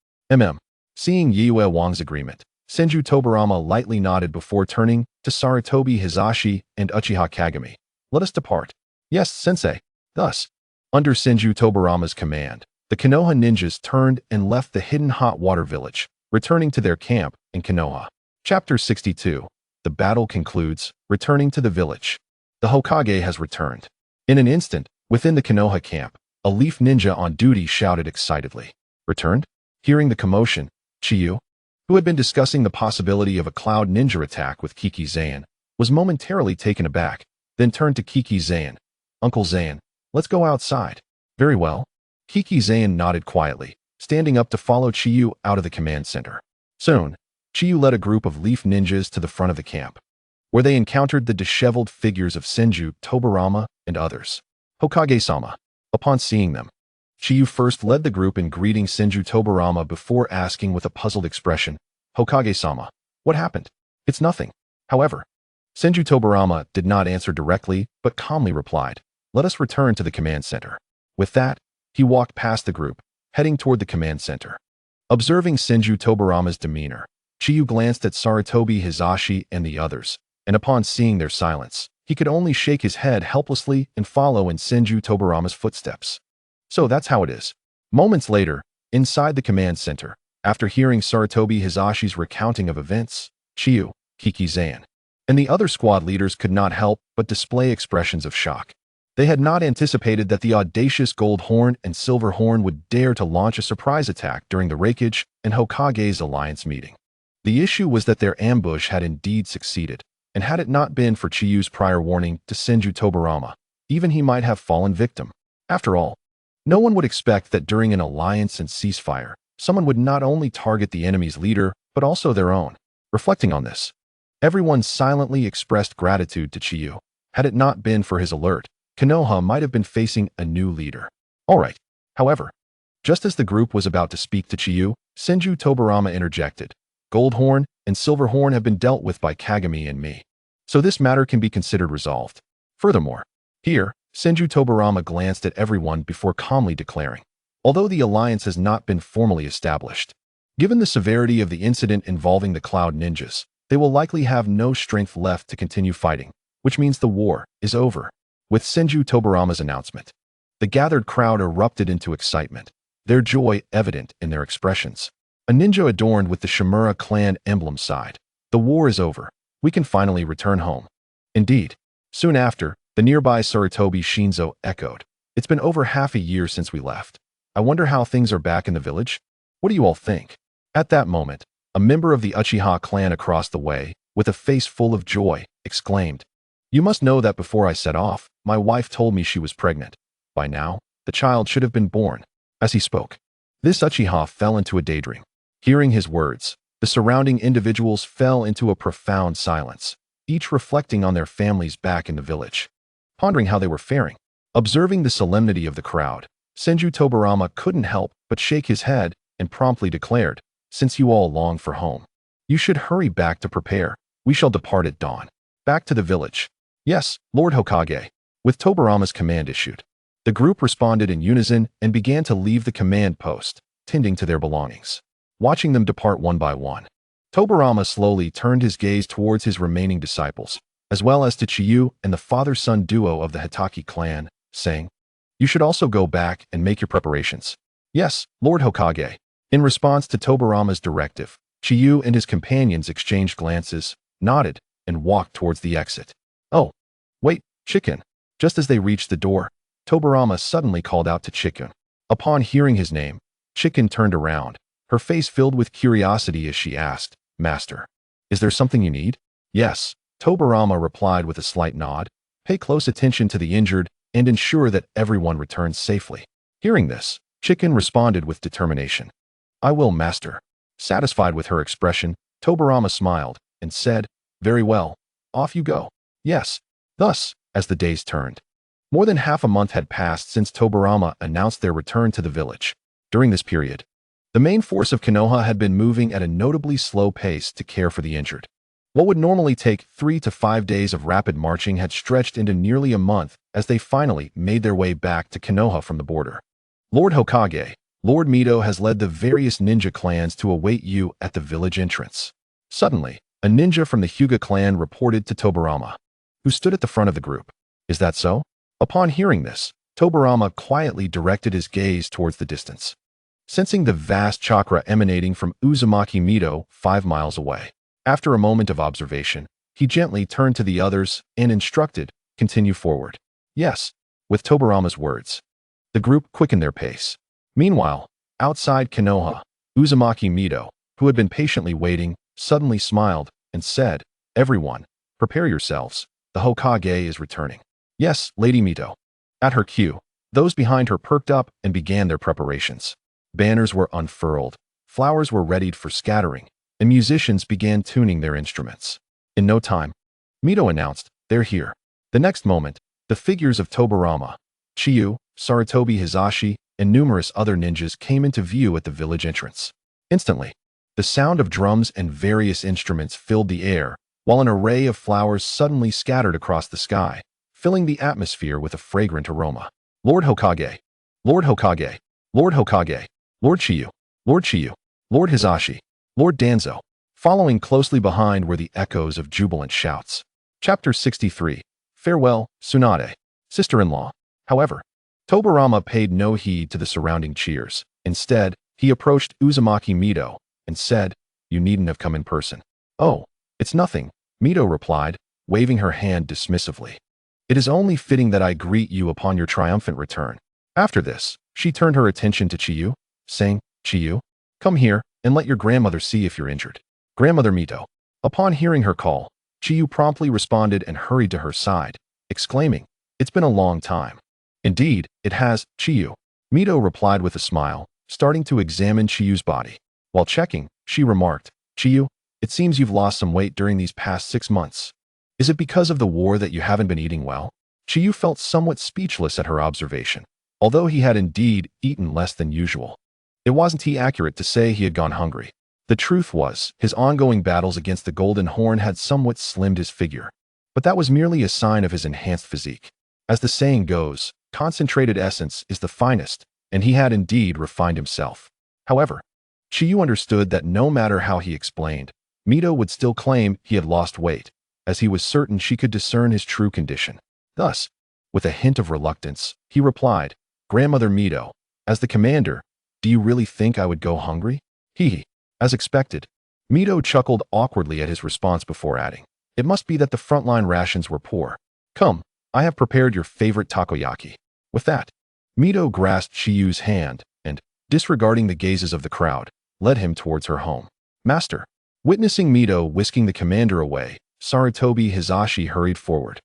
Seeing Yue Wang's agreement, Senju Tobarama lightly nodded before turning to Sarutobi Hizashi and Uchiha Kagami. "Let us depart." "Yes, sensei." Thus, under Senju Tobarama's command, the Konoha ninjas turned and left the hidden hot water village, returning to their camp in Konoha. Chapter 62. The battle concludes, returning to the village. The Hokage has returned. In an instant, within the Konoha camp, A leaf ninja on duty shouted excitedly. Returned? Hearing the commotion, Chiyu, who had been discussing the possibility of a cloud ninja attack with Kiki Zayan, was momentarily taken aback, then turned to Kiki Zayan. Uncle Zayan, let's go outside. Very well. Kiki Zayan nodded quietly, standing up to follow Chiyu out of the command center. Soon, Chiyu led a group of leaf ninjas to the front of the camp, where they encountered the disheveled figures of Senju, Tobarama, and others. Hokage-sama. Upon seeing them, Chiyu first led the group in greeting Senju Tobarama before asking with a puzzled expression, Hokage-sama, what happened? It's nothing. However, Senju Tobarama did not answer directly, but calmly replied, let us return to the command center. With that, he walked past the group, heading toward the command center. Observing Senju Tobarama's demeanor, Chiyu glanced at Sarutobi Hizashi and the others, and upon seeing their silence, he could only shake his head helplessly and follow in Senju Tobarama's footsteps. So that's how it is. Moments later, inside the command center, after hearing Sarutobi Hizashi's recounting of events, Chiyu, Kiki Zayan, and the other squad leaders could not help but display expressions of shock. They had not anticipated that the audacious Gold Horn and Silver Horn would dare to launch a surprise attack during the Raikage and Hokage's alliance meeting. The issue was that their ambush had indeed succeeded, and had it not been for Chiyu's prior warning to Senju Tobarama, even he might have fallen victim. After all, no one would expect that during an alliance and ceasefire, someone would not only target the enemy's leader, but also their own. Reflecting on this, everyone silently expressed gratitude to Chiyu. Had it not been for his alert, Konoha might have been facing a new leader. Alright. However, just as the group was about to speak to Chiyu, Senju Tobarama interjected. Gold Horn and Silver Horn have been dealt with by Kagami and me, so this matter can be considered resolved. Furthermore, here, Senju Tobarama glanced at everyone before calmly declaring, although the alliance has not been formally established, given the severity of the incident involving the Cloud Ninjas, they will likely have no strength left to continue fighting, which means the war is over. With Senju Tobarama's announcement, the gathered crowd erupted into excitement, their joy evident in their expressions. A ninja adorned with the Shimura clan emblem sighed. The war is over. We can finally return home. Indeed. Soon after, the nearby Sarutobi Shinzo echoed. It's been over half a year since we left. I wonder how things are back in the village? What do you all think? At that moment, a member of the Uchiha clan across the way, with a face full of joy, exclaimed, you must know that before I set off, my wife told me she was pregnant. By now, the child should have been born. As he spoke, this Uchiha fell into a daydream. Hearing his words, the surrounding individuals fell into a profound silence, each reflecting on their families back in the village, pondering how they were faring. Observing the solemnity of the crowd, Senju Tobarama couldn't help but shake his head and promptly declared, since you all long for home, you should hurry back to prepare. We shall depart at dawn. Back to the village. Yes, Lord Hokage. With Tobarama's command issued, the group responded in unison and began to leave the command post, tending to their belongings. Watching them depart one by one, Tobarama slowly turned his gaze towards his remaining disciples, as well as to Chiyu and the father-son duo of the Hitaki clan, saying, you should also go back and make your preparations. Yes, Lord Hokage. In response to Tobarama's directive, Chiyu and his companions exchanged glances, nodded, and walked towards the exit. Oh, wait, Chicken. Just as they reached the door, Tobarama suddenly called out to Chicken. Upon hearing his name, Chicken turned around, her face filled with curiosity as she asked, Master, is there something you need? Yes, Tobarama replied with a slight nod. Pay close attention to the injured and ensure that everyone returns safely. Hearing this, Chicken responded with determination. I will, Master. Satisfied with her expression, Tobarama smiled and said, very well, off you go. Yes. Thus, as the days turned, more than half a month had passed since Tobarama announced their return to the village. During this period, the main force of Konoha had been moving at a notably slow pace to care for the injured. What would normally take 3 to 5 days of rapid marching had stretched into nearly a month as they finally made their way back to Konoha from the border. Lord Hokage, Lord Mito has led the various ninja clans to await you at the village entrance. Suddenly, a ninja from the Hyuga clan reported to Tobarama, who stood at the front of the group. Is that so? Upon hearing this, Tobarama quietly directed his gaze towards the distance, sensing the vast chakra emanating from Uzumaki Mito 5 miles away. After a moment of observation, he gently turned to the others and instructed, continue forward. Yes, with Tobarama's words, The group quickened their pace. Meanwhile, outside Konoha, Uzumaki Mito, who had been patiently waiting, suddenly smiled and said, "Everyone, prepare yourselves. The Hokage is returning." "Yes, Lady Mito." At her cue, those behind her perked up and began their preparations. Banners were unfurled, flowers were readied for scattering, and musicians began tuning their instruments. In no time, Mito announced, "They're here." The next moment, the figures of Tobirama, Chiyu, Sarutobi Hizashi, and numerous other ninjas came into view at the village entrance. Instantly, the sound of drums and various instruments filled the air, while an array of flowers suddenly scattered across the sky, filling the atmosphere with a fragrant aroma. "Lord Hokage! Lord Hokage! Lord Hokage! Lord Chiyu! Lord Chiyu! Lord Hizashi! Lord Danzo!" Following closely behind were the echoes of jubilant shouts. Chapter 63. Farewell, Tsunade, sister-in-law. However, Tobirama paid no heed to the surrounding cheers. Instead, he approached Uzumaki Mito and said, "You needn't have come in person." "Oh, it's nothing," Mito replied, waving her hand dismissively. "It is only fitting that I greet you upon your triumphant return." After this, she turned her attention to Chiyu, saying, "Chiyu, come here and let your grandmother see if you're injured." "Grandmother Mito." Upon hearing her call, Chiyu promptly responded and hurried to her side, exclaiming, "It's been a long time." "Indeed, it has, Chiyu," Mito replied with a smile, starting to examine Chiyu's body. While checking, she remarked, "Chiyu, it seems you've lost some weight during these past 6 months. Is it because of the war that you haven't been eating well?" Chiyu felt somewhat speechless at her observation, although he had indeed eaten less than usual. It wasn't accurate to say he had gone hungry. The truth was, his ongoing battles against the Golden Horn had somewhat slimmed his figure, but that was merely a sign of his enhanced physique. As the saying goes, concentrated essence is the finest, and he had indeed refined himself. However, Chiyu understood that no matter how he explained, Mito would still claim he had lost weight, as he was certain she could discern his true condition. Thus, with a hint of reluctance, he replied, "Grandmother Mito, as the commander, do you really think I would go hungry?" Hee. As expected, Mito chuckled awkwardly at his response before adding, "It must be that the frontline rations were poor. Come, I have prepared your favorite takoyaki." With that, Mito grasped Chiyu's hand and, disregarding the gazes of the crowd, led him towards her home. "Master." Witnessing Mito whisking the commander away, Sarutobi Hizashi hurried forward,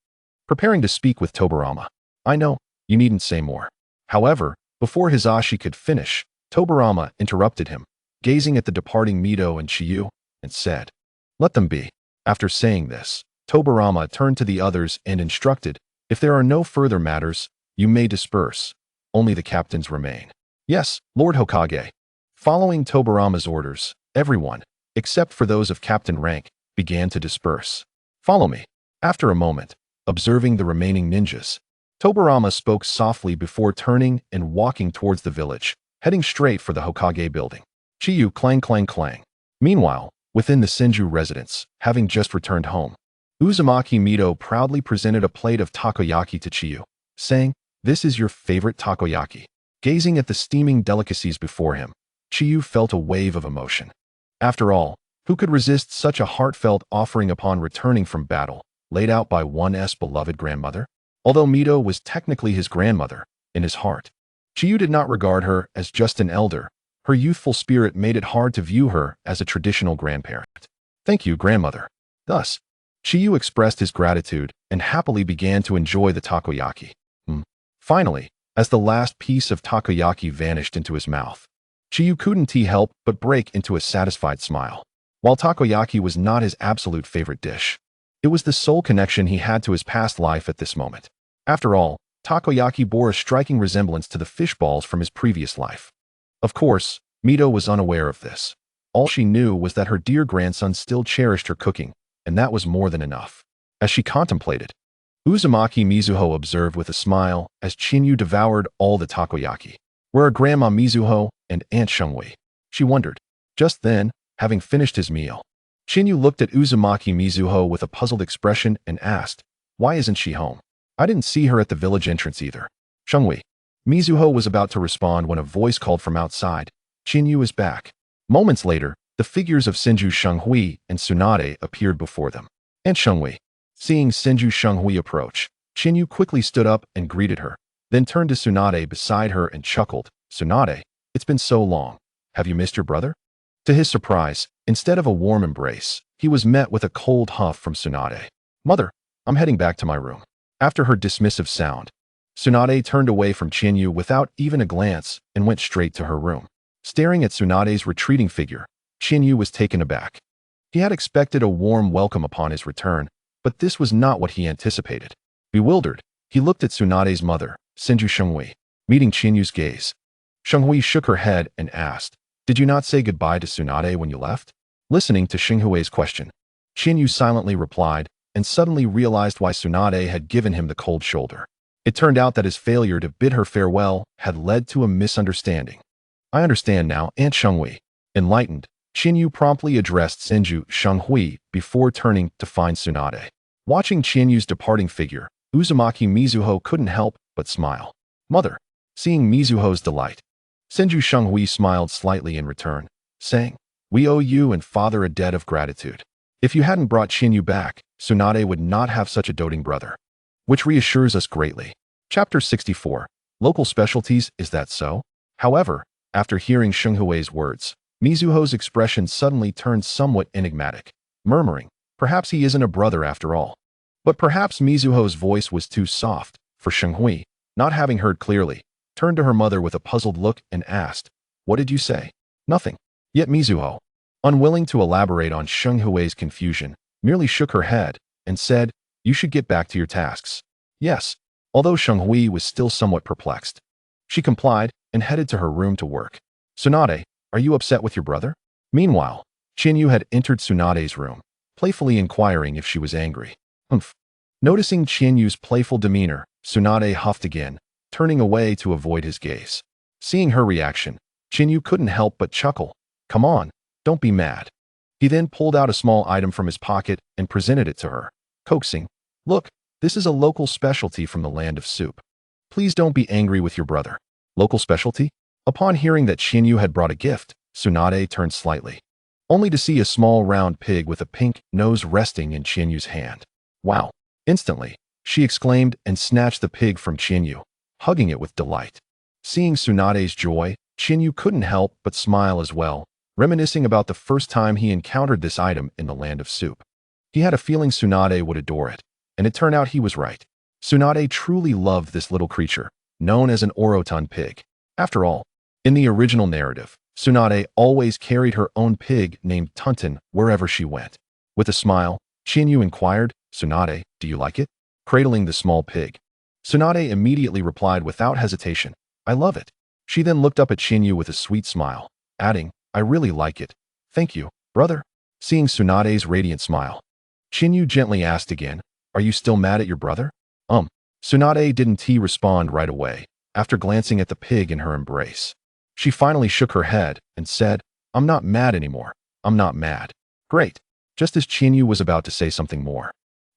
preparing to speak with Tobirama. "I know, you needn't say more." However, before Hizashi could finish, Tobirama interrupted him, gazing at the departing Mito and Chiyu, and said, "Let them be." After saying this, Tobirama turned to the others and instructed, "If there are no further matters, you may disperse. Only the captains remain." "Yes, Lord Hokage." Following Tobirama's orders, everyone, except for those of captain rank, began to disperse. "Follow me." After a moment, observing the remaining ninjas, Tobirama spoke softly before turning and walking towards the village, heading straight for the Hokage building. Chiyu clang clang clang. Meanwhile, within the Senju residence, having just returned home, Uzumaki Mito proudly presented a plate of takoyaki to Chiyu, saying, "This is your favorite takoyaki." Gazing at the steaming delicacies before him, Chiyu felt a wave of emotion. After all, who could resist such a heartfelt offering upon returning from battle, laid out by one's beloved grandmother? Although Mito was technically his grandmother, in his heart, Chiyu did not regard her as just an elder. Her youthful spirit made it hard to view her as a traditional grandparent. "Thank you, grandmother." Thus, Chiyu expressed his gratitude and happily began to enjoy the takoyaki. Finally, as the last piece of takoyaki vanished into his mouth, Chiyu couldn't help but break into a satisfied smile. While takoyaki was not his absolute favorite dish, it was the sole connection he had to his past life at this moment. After all, takoyaki bore a striking resemblance to the fish balls from his previous life. Of course, Mito was unaware of this. All she knew was that her dear grandson still cherished her cooking, and that was more than enough. As she contemplated, Uzumaki Mizuho observed with a smile as Chinyu devoured all the takoyaki. Where are Grandma Mizuho and Aunt Shungui? She wondered. Just then, having finished his meal, Chinyu looked at Uzumaki Mizuho with a puzzled expression and asked, "Why isn't she home? I didn't see her at the village entrance either." "Shungui." Mizuho was about to respond when a voice called from outside, "Chinyu is back." Moments later, the figures of Senju Shunghui and Tsunade appeared before them. "Aunt Shunghui." Seeing Senju Shunghui approach, Chinyu quickly stood up and greeted her, then turned to Tsunade beside her and chuckled. "Tsunade, it's been so long. Have you missed your brother?" To his surprise, instead of a warm embrace, he was met with a cold huff from Tsunade. "Mother, I'm heading back to my room." After her dismissive sound, Tsunade turned away from Chinyu without even a glance and went straight to her room. Staring at Tsunade's retreating figure, Chinyu was taken aback. He had expected a warm welcome upon his return, but this was not what he anticipated. Bewildered, he looked at Tsunade's mother, Senju Shenghui. Meeting Chinyu's gaze, Shenghui shook her head and asked, "Did you not say goodbye to Tsunade when you left?" Listening to Shenghui's question, Chinyu silently replied and suddenly realized why Tsunade had given him the cold shoulder. It turned out that his failure to bid her farewell had led to a misunderstanding. "I understand now, Aunt Shenghui." Enlightened, Chinyu promptly addressed Senju Shenghui before turning to find Tsunade. Watching Chinyu's departing figure, Uzumaki Mizuho couldn't help but smile. "Mother." Seeing Mizuho's delight, Senju Shenghui smiled slightly in return, saying, "We owe you and father a debt of gratitude. If you hadn't brought Chinyu back, Tsunade would not have such a doting brother." Which reassures us greatly. Chapter 64. Local specialties, is that so? However, after hearing Shenghui's words, Mizuho's expression suddenly turned somewhat enigmatic, murmuring, "Perhaps he isn't a brother after all." But perhaps Mizuho's voice was too soft, for Shenghui, not having heard clearly, turned to her mother with a puzzled look and asked, "What did you say?" "Nothing." Yet Mizuho, unwilling to elaborate on Shenghui's confusion, merely shook her head and said, "You should get back to your tasks." Yes, although Shenghui was still somewhat perplexed. She complied and headed to her room to work. "Tsunade, are you upset with your brother?" Meanwhile, Chinyu had entered Tsunade's room, playfully inquiring if she was angry. "Humph." Noticing Chinyu's playful demeanor, Tsunade huffed again, turning away to avoid his gaze. Seeing her reaction, Chinyu couldn't help but chuckle. "Come on, don't be mad." He then pulled out a small item from his pocket and presented it to her, coaxing, "Look, this is a local specialty from the land of soup. Please don't be angry with your brother." Local specialty? Upon hearing that Chinyu had brought a gift, Tsunade turned slightly, only to see a small round pig with a pink nose resting in Chinyu's hand. "Wow." Instantly, she exclaimed and snatched the pig from Chinyu, hugging it with delight. Seeing Tsunade's joy, Chinyu couldn't help but smile as well, reminiscing about the first time he encountered this item in the land of soup. He had a feeling Tsunade would adore it, and it turned out he was right. Tsunade truly loved this little creature, known as an Oroton pig. After all, in the original narrative, Tsunade always carried her own pig named Tunton wherever she went. With a smile, Chinyu inquired, "Tsunade, do you like it?" Cradling the small pig, Tsunade immediately replied without hesitation, "I love it." She then looked up at Chinyu with a sweet smile, adding, "I really like it. Thank you, brother." Seeing Tsunade's radiant smile, Chinyu gently asked again, "Are you still mad at your brother?" Tsunade didn't respond right away, after glancing at the pig in her embrace. She finally shook her head and said, "I'm not mad anymore. I'm not mad." "Great." Just as Chinyu was about to say something more,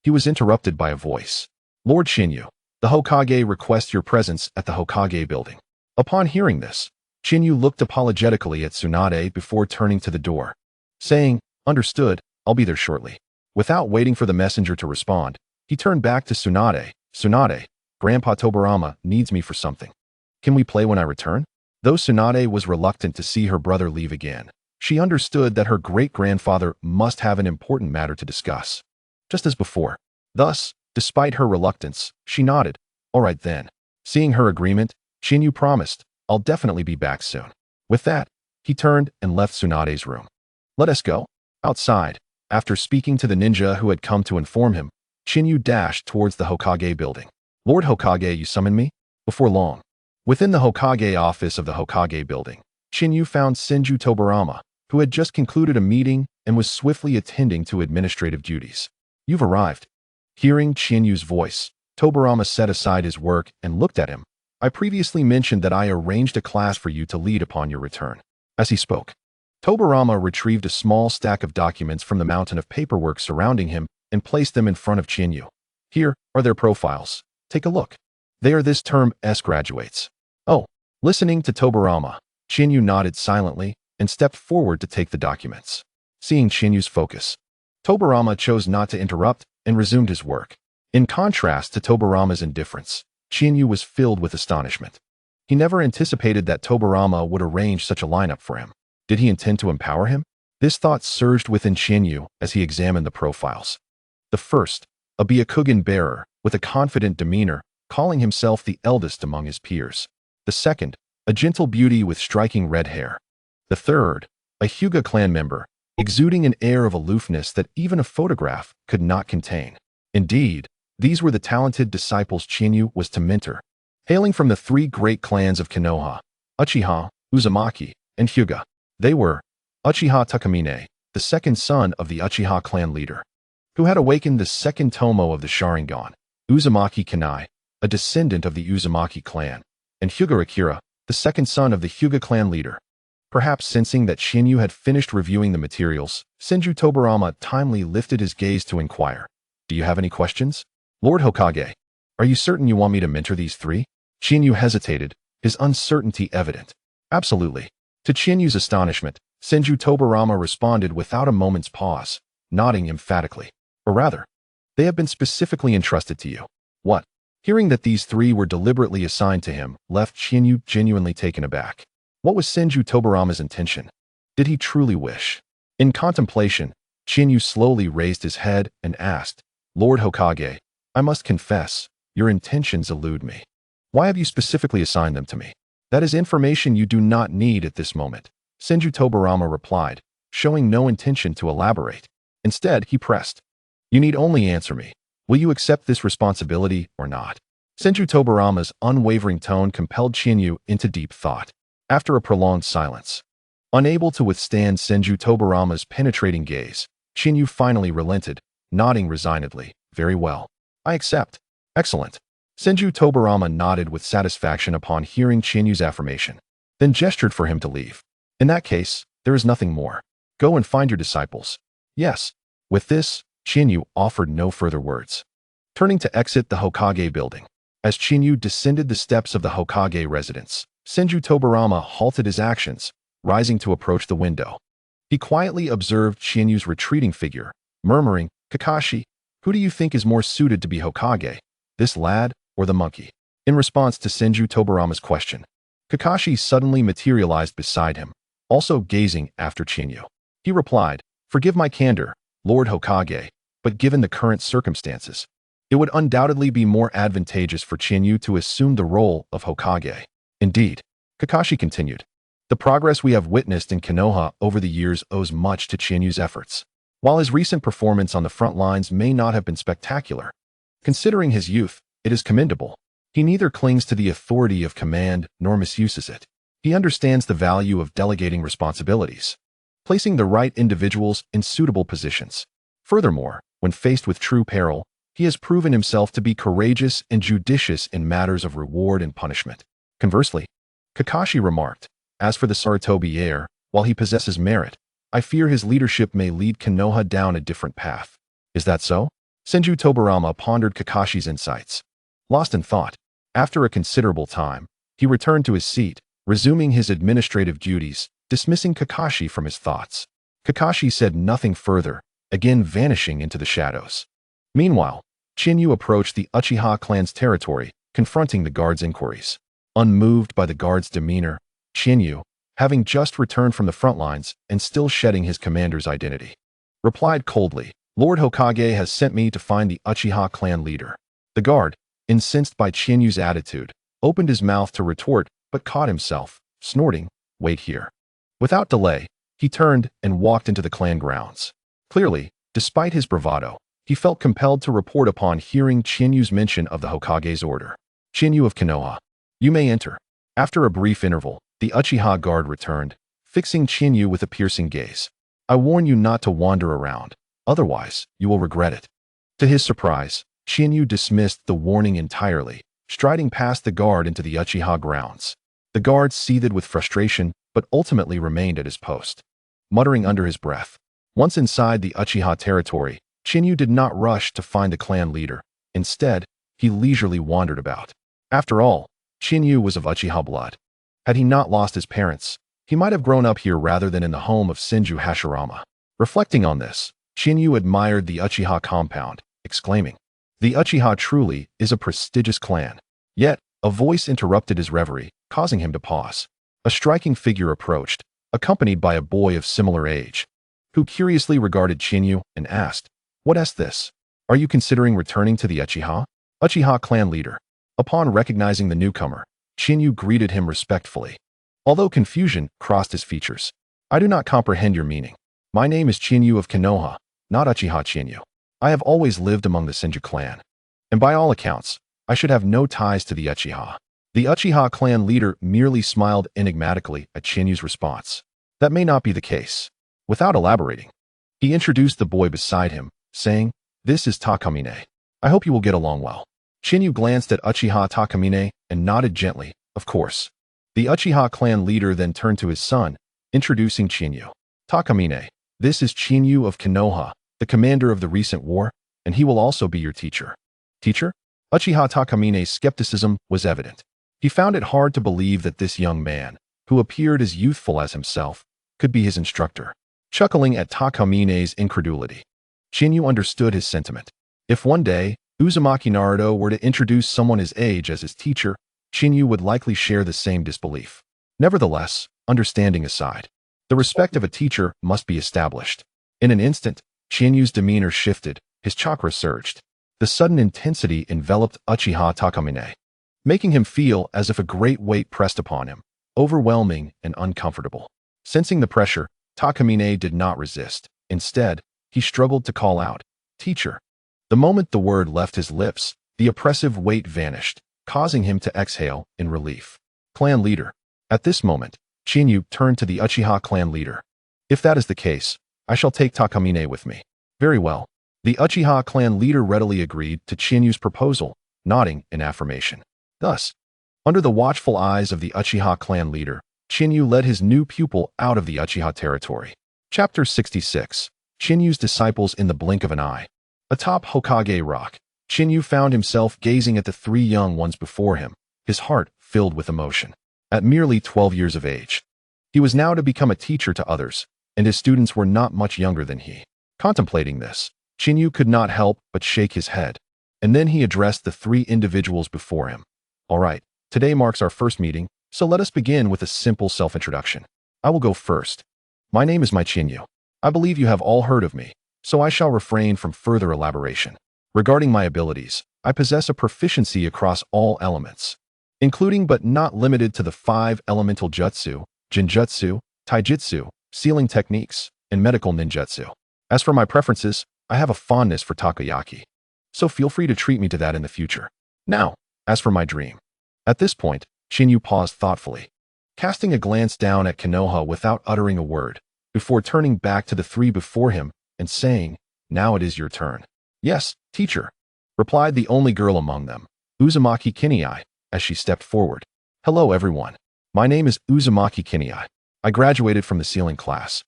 he was interrupted by a voice. "Lord Chinyu, the Hokage requests your presence at the Hokage building." Upon hearing this, Chinyu looked apologetically at Tsunade before turning to the door, saying, "Understood, I'll be there shortly." Without waiting for the messenger to respond, he turned back to Tsunade. "Tsunade, Grandpa Tobarama needs me for something. Can we play when I return?" Though Tsunade was reluctant to see her brother leave again, she understood that her great-grandfather must have an important matter to discuss. Just as before. Thus, despite her reluctance, she nodded. "All right then." Seeing her agreement, Chinyu promised, "I'll definitely be back soon." With that, he turned and left Tsunade's room. "Let us go." Outside, after speaking to the ninja who had come to inform him, Chinyu dashed towards the Hokage building. "Lord Hokage, you summoned me?" Before long, within the Hokage office of the Hokage building, Chinyu found Senju Tobarama, who had just concluded a meeting and was swiftly attending to administrative duties. "You've arrived." Hearing Chinyu's voice, Tobarama set aside his work and looked at him. "I previously mentioned that I arranged a class for you to lead upon your return." As he spoke, Tobarama retrieved a small stack of documents from the mountain of paperwork surrounding him and placed them in front of Chinyu. "Here are their profiles. Take a look. They are this term's graduates." "Oh." Listening to Tobarama, Chinyu nodded silently and stepped forward to take the documents. Seeing Chinyu's focus, Tobarama chose not to interrupt and resumed his work. In contrast to Tobarama's indifference, Chinyu was filled with astonishment. He never anticipated that Tobirama would arrange such a lineup for him. Did he intend to empower him? This thought surged within Chinyu as he examined the profiles. The first, a Byakugan bearer, with a confident demeanor, calling himself the eldest among his peers. The second, a gentle beauty with striking red hair. The third, a Hyuga clan member, exuding an air of aloofness that even a photograph could not contain. Indeed, these were the talented disciples Chinyu was to mentor. Hailing from the three great clans of Konoha, Uchiha, Uzumaki, and Hyuga, they were Uchiha Takamine, the second son of the Uchiha clan leader, who had awakened the second tomo of the Sharingan, Uzumaki Kanai, a descendant of the Uzumaki clan, and Hyuga Akira, the second son of the Hyuga clan leader. Perhaps sensing that Chinyu had finished reviewing the materials, Senju Tobirama timely lifted his gaze to inquire, "Do you have any questions? Lord Hokage, are you certain you want me to mentor these three?" Chinyu hesitated, his uncertainty evident. Absolutely. To Chinyu's astonishment, Senju Tobirama responded without a moment's pause, nodding emphatically. Or rather, they have been specifically entrusted to you. What? Hearing that these three were deliberately assigned to him left Chinyu genuinely taken aback. What was Senju Tobirama's intention? Did he truly wish? In contemplation, Chinyu slowly raised his head and asked, "Lord Hokage, I must confess, your intentions elude me. Why have you specifically assigned them to me?" "That is information you do not need at this moment," Senju Tobirama replied, showing no intention to elaborate. Instead, he pressed, "You need only answer me. Will you accept this responsibility or not?" Senju Tobirama's unwavering tone compelled Chinyu into deep thought. After a prolonged silence, unable to withstand Senju Tobirama's penetrating gaze, Chinyu finally relented, nodding resignedly. "Very well. I accept." "Excellent." Senju Tobirama nodded with satisfaction upon hearing Chinyu's affirmation, then gestured for him to leave. "In that case, there is nothing more. Go and find your disciples." "Yes." With this, Chinyu offered no further words. Turning to exit the Hokage building, as Chinyu descended the steps of the Hokage residence, Senju Tobirama halted his actions, rising to approach the window. He quietly observed Chinyu's retreating figure, murmuring, "Kakashi, who do you think is more suited to be Hokage, this lad or the monkey?" In response to Senju Tobirama's question, Kakashi suddenly materialized beside him, also gazing after Chinyu. He replied, "Forgive my candor, Lord Hokage, but given the current circumstances, it would undoubtedly be more advantageous for Chinyu to assume the role of Hokage." Indeed, Kakashi continued, "The progress we have witnessed in Konoha over the years owes much to Chinyu's efforts. While his recent performance on the front lines may not have been spectacular, considering his youth, it is commendable. He neither clings to the authority of command nor misuses it. He understands the value of delegating responsibilities, placing the right individuals in suitable positions. Furthermore, when faced with true peril, he has proven himself to be courageous and judicious in matters of reward and punishment." Conversely, Kakashi remarked, "As for the Sarutobi heir, while he possesses merit, I fear his leadership may lead Konoha down a different path." "Is that so?" Senju Tobirama pondered Kakashi's insights. Lost in thought, after a considerable time, he returned to his seat, resuming his administrative duties, dismissing Kakashi from his thoughts. Kakashi said nothing further, again vanishing into the shadows. Meanwhile, Chinyu approached the Uchiha clan's territory, confronting the guard's inquiries. Unmoved by the guard's demeanor, Chinyu, having just returned from the front lines and still shedding his commander's identity, replied coldly, "Lord Hokage has sent me to find the Uchiha clan leader." The guard, incensed by Chinyu's attitude, opened his mouth to retort but caught himself, snorting, "Wait here." Without delay, he turned and walked into the clan grounds. Clearly, despite his bravado, he felt compelled to report upon hearing Chinyu's mention of the Hokage's order. "Chinyu of Konoha, you may enter." After a brief interval, the Uchiha guard returned, fixing Chinyu with a piercing gaze. "I warn you not to wander around, otherwise you will regret it." To his surprise, Chinyu dismissed the warning entirely, striding past the guard into the Uchiha grounds. The guard seethed with frustration, but ultimately remained at his post, muttering under his breath. Once inside the Uchiha territory, Chinyu did not rush to find the clan leader. Instead, he leisurely wandered about. After all, Chinyu was of Uchiha blood. Had he not lost his parents, he might have grown up here rather than in the home of Senju Hashirama. Reflecting on this, Chinyu admired the Uchiha compound, exclaiming, "The Uchiha truly is a prestigious clan. Yet, a voice interrupted his reverie, causing him to pause. A striking figure approached, accompanied by a boy of similar age, who curiously regarded Chinyu and asked, "What is this? Are you considering returning to the Uchiha?" Uchiha clan leader. Upon recognizing the newcomer, Chinyu greeted him respectfully. Although confusion crossed his features. "I do not comprehend your meaning. My name is Chinyu of Konoha, not Uchiha Chinyu. I have always lived among the Senju clan, and by all accounts, I should have no ties to the Uchiha." The Uchiha clan leader merely smiled enigmatically at Chinyu's response. That may not be the case. Without elaborating, he introduced the boy beside him, saying, "This is Takamine. I hope you will get along well." Chinyu glanced at Uchiha Takamine and nodded gently, "Of course." The Uchiha clan leader then turned to his son, introducing Chinyu. "Takamine, this is Chinyu of Konoha, the commander of the recent war, and he will also be your teacher." "Teacher?" Uchiha Takamine's skepticism was evident. He found it hard to believe that this young man, who appeared as youthful as himself, could be his instructor. Chuckling at Takamine's incredulity, Chinyu understood his sentiment. If one day, Uzumaki Naruto were to introduce someone his age as his teacher, Chinyu would likely share the same disbelief. Nevertheless, understanding aside, the respect of a teacher must be established. In an instant, Chinyu's demeanor shifted, his chakra surged. The sudden intensity enveloped Uchiha Takamine, making him feel as if a great weight pressed upon him, overwhelming and uncomfortable. Sensing the pressure, Takamine did not resist. Instead, he struggled to call out, "Teacher." The moment the word left his lips, the oppressive weight vanished, causing him to exhale in relief. "Clan leader." At this moment, Chinyu turned to the Uchiha clan leader. "If that is the case, I shall take Takamine with me." "Very well." The Uchiha clan leader readily agreed to Chinyu's proposal, nodding in affirmation. Thus, under the watchful eyes of the Uchiha clan leader, Chinyu led his new pupil out of the Uchiha territory. Chapter 66. Chinyu's disciples in the blink of an eye. Atop Hokage Rock, Chinyu found himself gazing at the three young ones before him, his heart filled with emotion. At merely 12 years of age, he was now to become a teacher to others, and his students were not much younger than he. Contemplating this, Chinyu could not help but shake his head, and then he addressed the three individuals before him. "All right, today marks our first meeting, so let us begin with a simple self-introduction. I will go first. My name is Chinyu. I believe you have all heard of me, so I shall refrain from further elaboration. Regarding my abilities, I possess a proficiency across all elements, including but not limited to the 5 elemental jutsu, jinjutsu, taijutsu, sealing techniques, and medical ninjutsu. As for my preferences, I have a fondness for takoyaki, so feel free to treat me to that in the future. Now, as for my dream." At this point, Chinyu paused thoughtfully, casting a glance down at Konoha without uttering a word, before turning back to the three before him and saying, "Now it is your turn." "Yes, teacher," replied the only girl among them, Uzumaki Kinai, as she stepped forward. "Hello everyone. My name is Uzumaki Kinai. I graduated from the sealing class,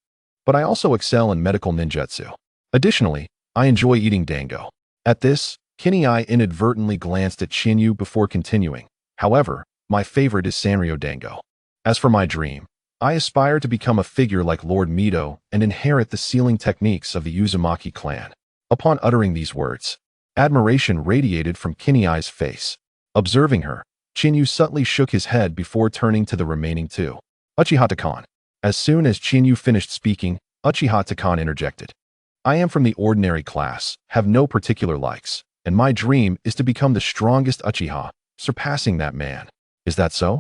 but I also excel in medical ninjutsu. Additionally, I enjoy eating dango." At this, Kinai inadvertently glanced at Chinyu before continuing. "However, my favorite is Sanrio dango. As for my dream, I aspire to become a figure like Lord Mito and inherit the sealing techniques of the Uzumaki clan." Upon uttering these words, admiration radiated from Kinai's face. Observing her, Chinyu subtly shook his head before turning to the remaining two. "Uchiha Takan." As soon as Chinyu finished speaking, Uchiha Takan interjected. "I am from the ordinary class, have no particular likes, and my dream is to become the strongest Uchiha, surpassing that man. Is that so?"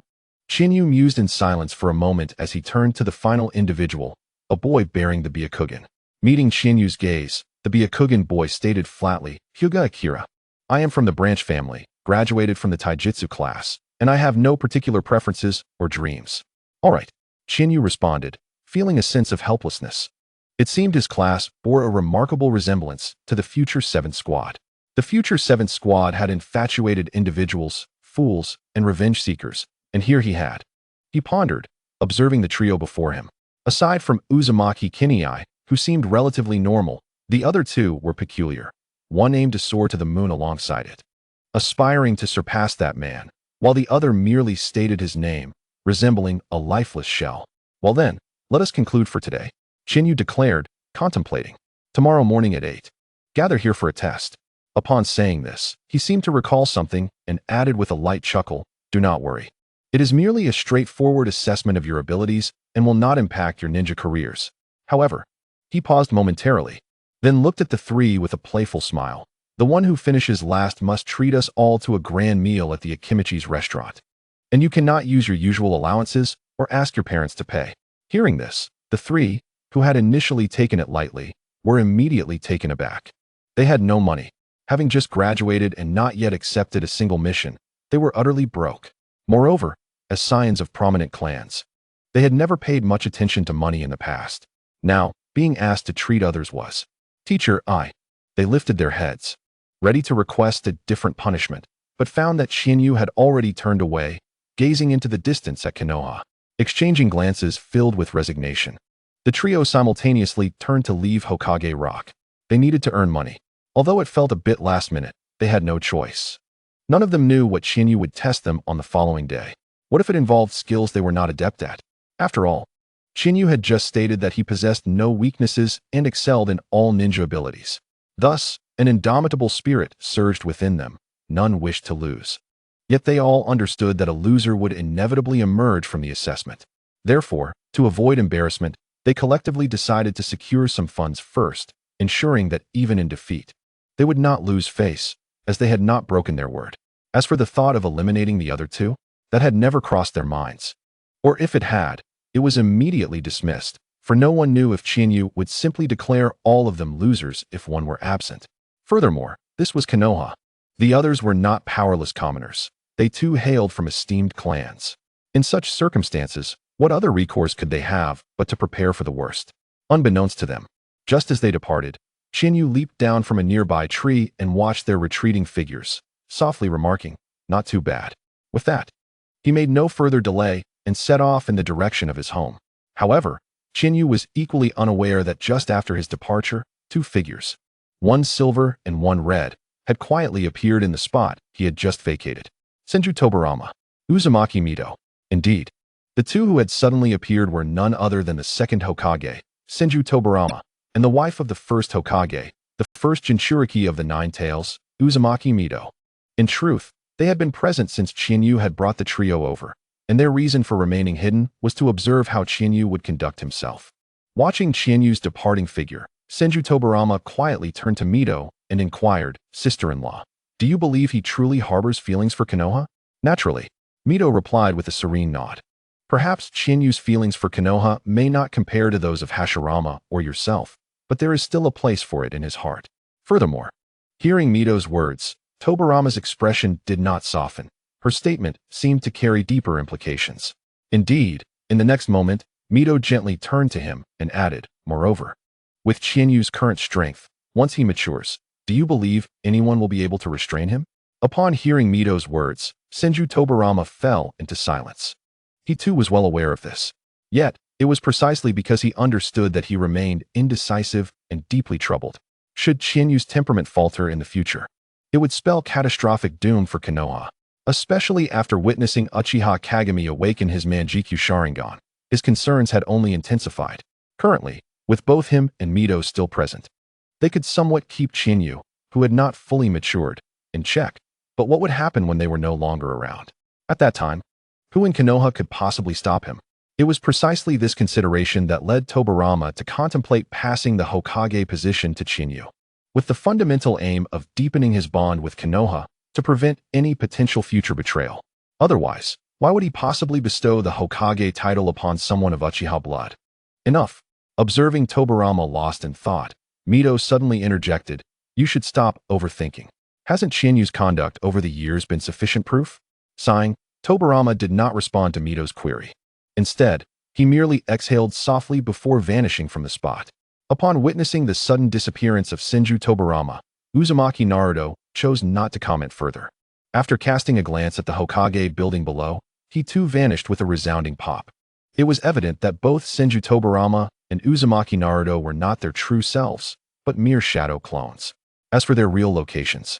Chinyu mused in silence for a moment as he turned to the final individual, a boy bearing the Byakugan. Meeting Chinyu's gaze, the Byakugan boy stated flatly, "Hyuga Akira. I am from the branch family, graduated from the taijutsu class, and I have no particular preferences or dreams." "All right," Chinyu responded, feeling a sense of helplessness. It seemed his class bore a remarkable resemblance to the Future 7 Squad. The Future 7 Squad had infatuated individuals, fools, and revenge seekers, and here he had. He pondered, observing the trio before him. Aside from Uzumaki Kinai, who seemed relatively normal, the other two were peculiar. One aimed to soar to the moon alongside it, aspiring to surpass that man, while the other merely stated his name, resembling a lifeless shell. "Well then, let us conclude for today," Chinyu declared, contemplating. "Tomorrow morning at 8. Gather here for a test." Upon saying this, he seemed to recall something and added with a light chuckle, "Do not worry. It is merely a straightforward assessment of your abilities and will not impact your ninja careers." However, he paused momentarily, then looked at the three with a playful smile. "The one who finishes last must treat us all to a grand meal at the Akimichi's restaurant. And you cannot use your usual allowances or ask your parents to pay." Hearing this, the three, who had initially taken it lightly, were immediately taken aback. They had no money. Having just graduated and not yet accepted a single mission, they were utterly broke. Moreover, as scions of prominent clans, they had never paid much attention to money in the past. Now, being asked to treat others was, "Teacher, I." They lifted their heads, ready to request a different punishment, but found that Shinyu had already turned away, gazing into the distance at Konoha, exchanging glances filled with resignation. The trio simultaneously turned to leave Hokage Rock. They needed to earn money. Although it felt a bit last minute, they had no choice. None of them knew what Shinyu would test them on the following day. What if it involved skills they were not adept at? After all, Shinyu had just stated that he possessed no weaknesses and excelled in all ninja abilities. Thus, an indomitable spirit surged within them. None wished to lose. Yet they all understood that a loser would inevitably emerge from the assessment. Therefore, to avoid embarrassment, they collectively decided to secure some funds first, ensuring that even in defeat, they would not lose face, as they had not broken their word. As for the thought of eliminating the other two, that had never crossed their minds. Or if it had, it was immediately dismissed, for no one knew if Shinyu would simply declare all of them losers if one were absent. Furthermore, this was Konoha. The others were not powerless commoners. They too hailed from esteemed clans. In such circumstances, what other recourse could they have but to prepare for the worst? Unbeknownst to them, just as they departed, Shinyu leaped down from a nearby tree and watched their retreating figures, softly remarking, "Not too bad." With that, he made no further delay and set off in the direction of his home. However, Shinyu was equally unaware that just after his departure, two figures, one silver and one red, had quietly appeared in the spot he had just vacated. Senju Tobarama, Uzumaki Mito. Indeed, the two who had suddenly appeared were none other than the second Hokage, Senju Tobarama, and the wife of the first Hokage, the first Jinchuriki of the Nine Tails, Uzumaki Mito. In truth, they had been present since Shinyu had brought the trio over, and their reason for remaining hidden was to observe how Shinyu would conduct himself. Watching Shinyu's departing figure, Senju Tobarama quietly turned to Mito and inquired, "Sister-in-law, do you believe he truly harbors feelings for Konoha?" Naturally, Mito replied with a serene nod. "Perhaps Shinyu's feelings for Konoha may not compare to those of Hashirama or yourself, but there is still a place for it in his heart." Furthermore, hearing Mito's words, Tobarama's expression did not soften. Her statement seemed to carry deeper implications. Indeed, in the next moment, Mito gently turned to him and added, "Moreover, with Shinyu's current strength, once he matures, do you believe anyone will be able to restrain him?" Upon hearing Mito's words, Senju Tobarama fell into silence. He too was well aware of this. Yet, it was precisely because he understood that he remained indecisive and deeply troubled. Should Shinyu's temperament falter in the future, it would spell catastrophic doom for Konoha, especially after witnessing Uchiha Kagami awaken his Manjikyu Sharingan. His concerns had only intensified. Currently, with both him and Mito still present, they could somewhat keep Shinyu, who had not fully matured, in check. But what would happen when they were no longer around? At that time, who in Konoha could possibly stop him? It was precisely this consideration that led Tobarama to contemplate passing the Hokage position to Shinyu, with the fundamental aim of deepening his bond with Konoha to prevent any potential future betrayal. Otherwise, why would he possibly bestow the Hokage title upon someone of Uchiha blood? Enough. Observing Tobarama lost in thought, Mito suddenly interjected, "You should stop overthinking. Hasn't Shinyu's conduct over the years been sufficient proof?" Sighing, Tobarama did not respond to Mito's query. Instead, he merely exhaled softly before vanishing from the spot. Upon witnessing the sudden disappearance of Senju Tobarama, Uzumaki Naruto chose not to comment further. After casting a glance at the Hokage building below, he too vanished with a resounding pop. It was evident that both Senju Tobarama and Uzumaki Naruto were not their true selves, but mere shadow clones. As for their real locations,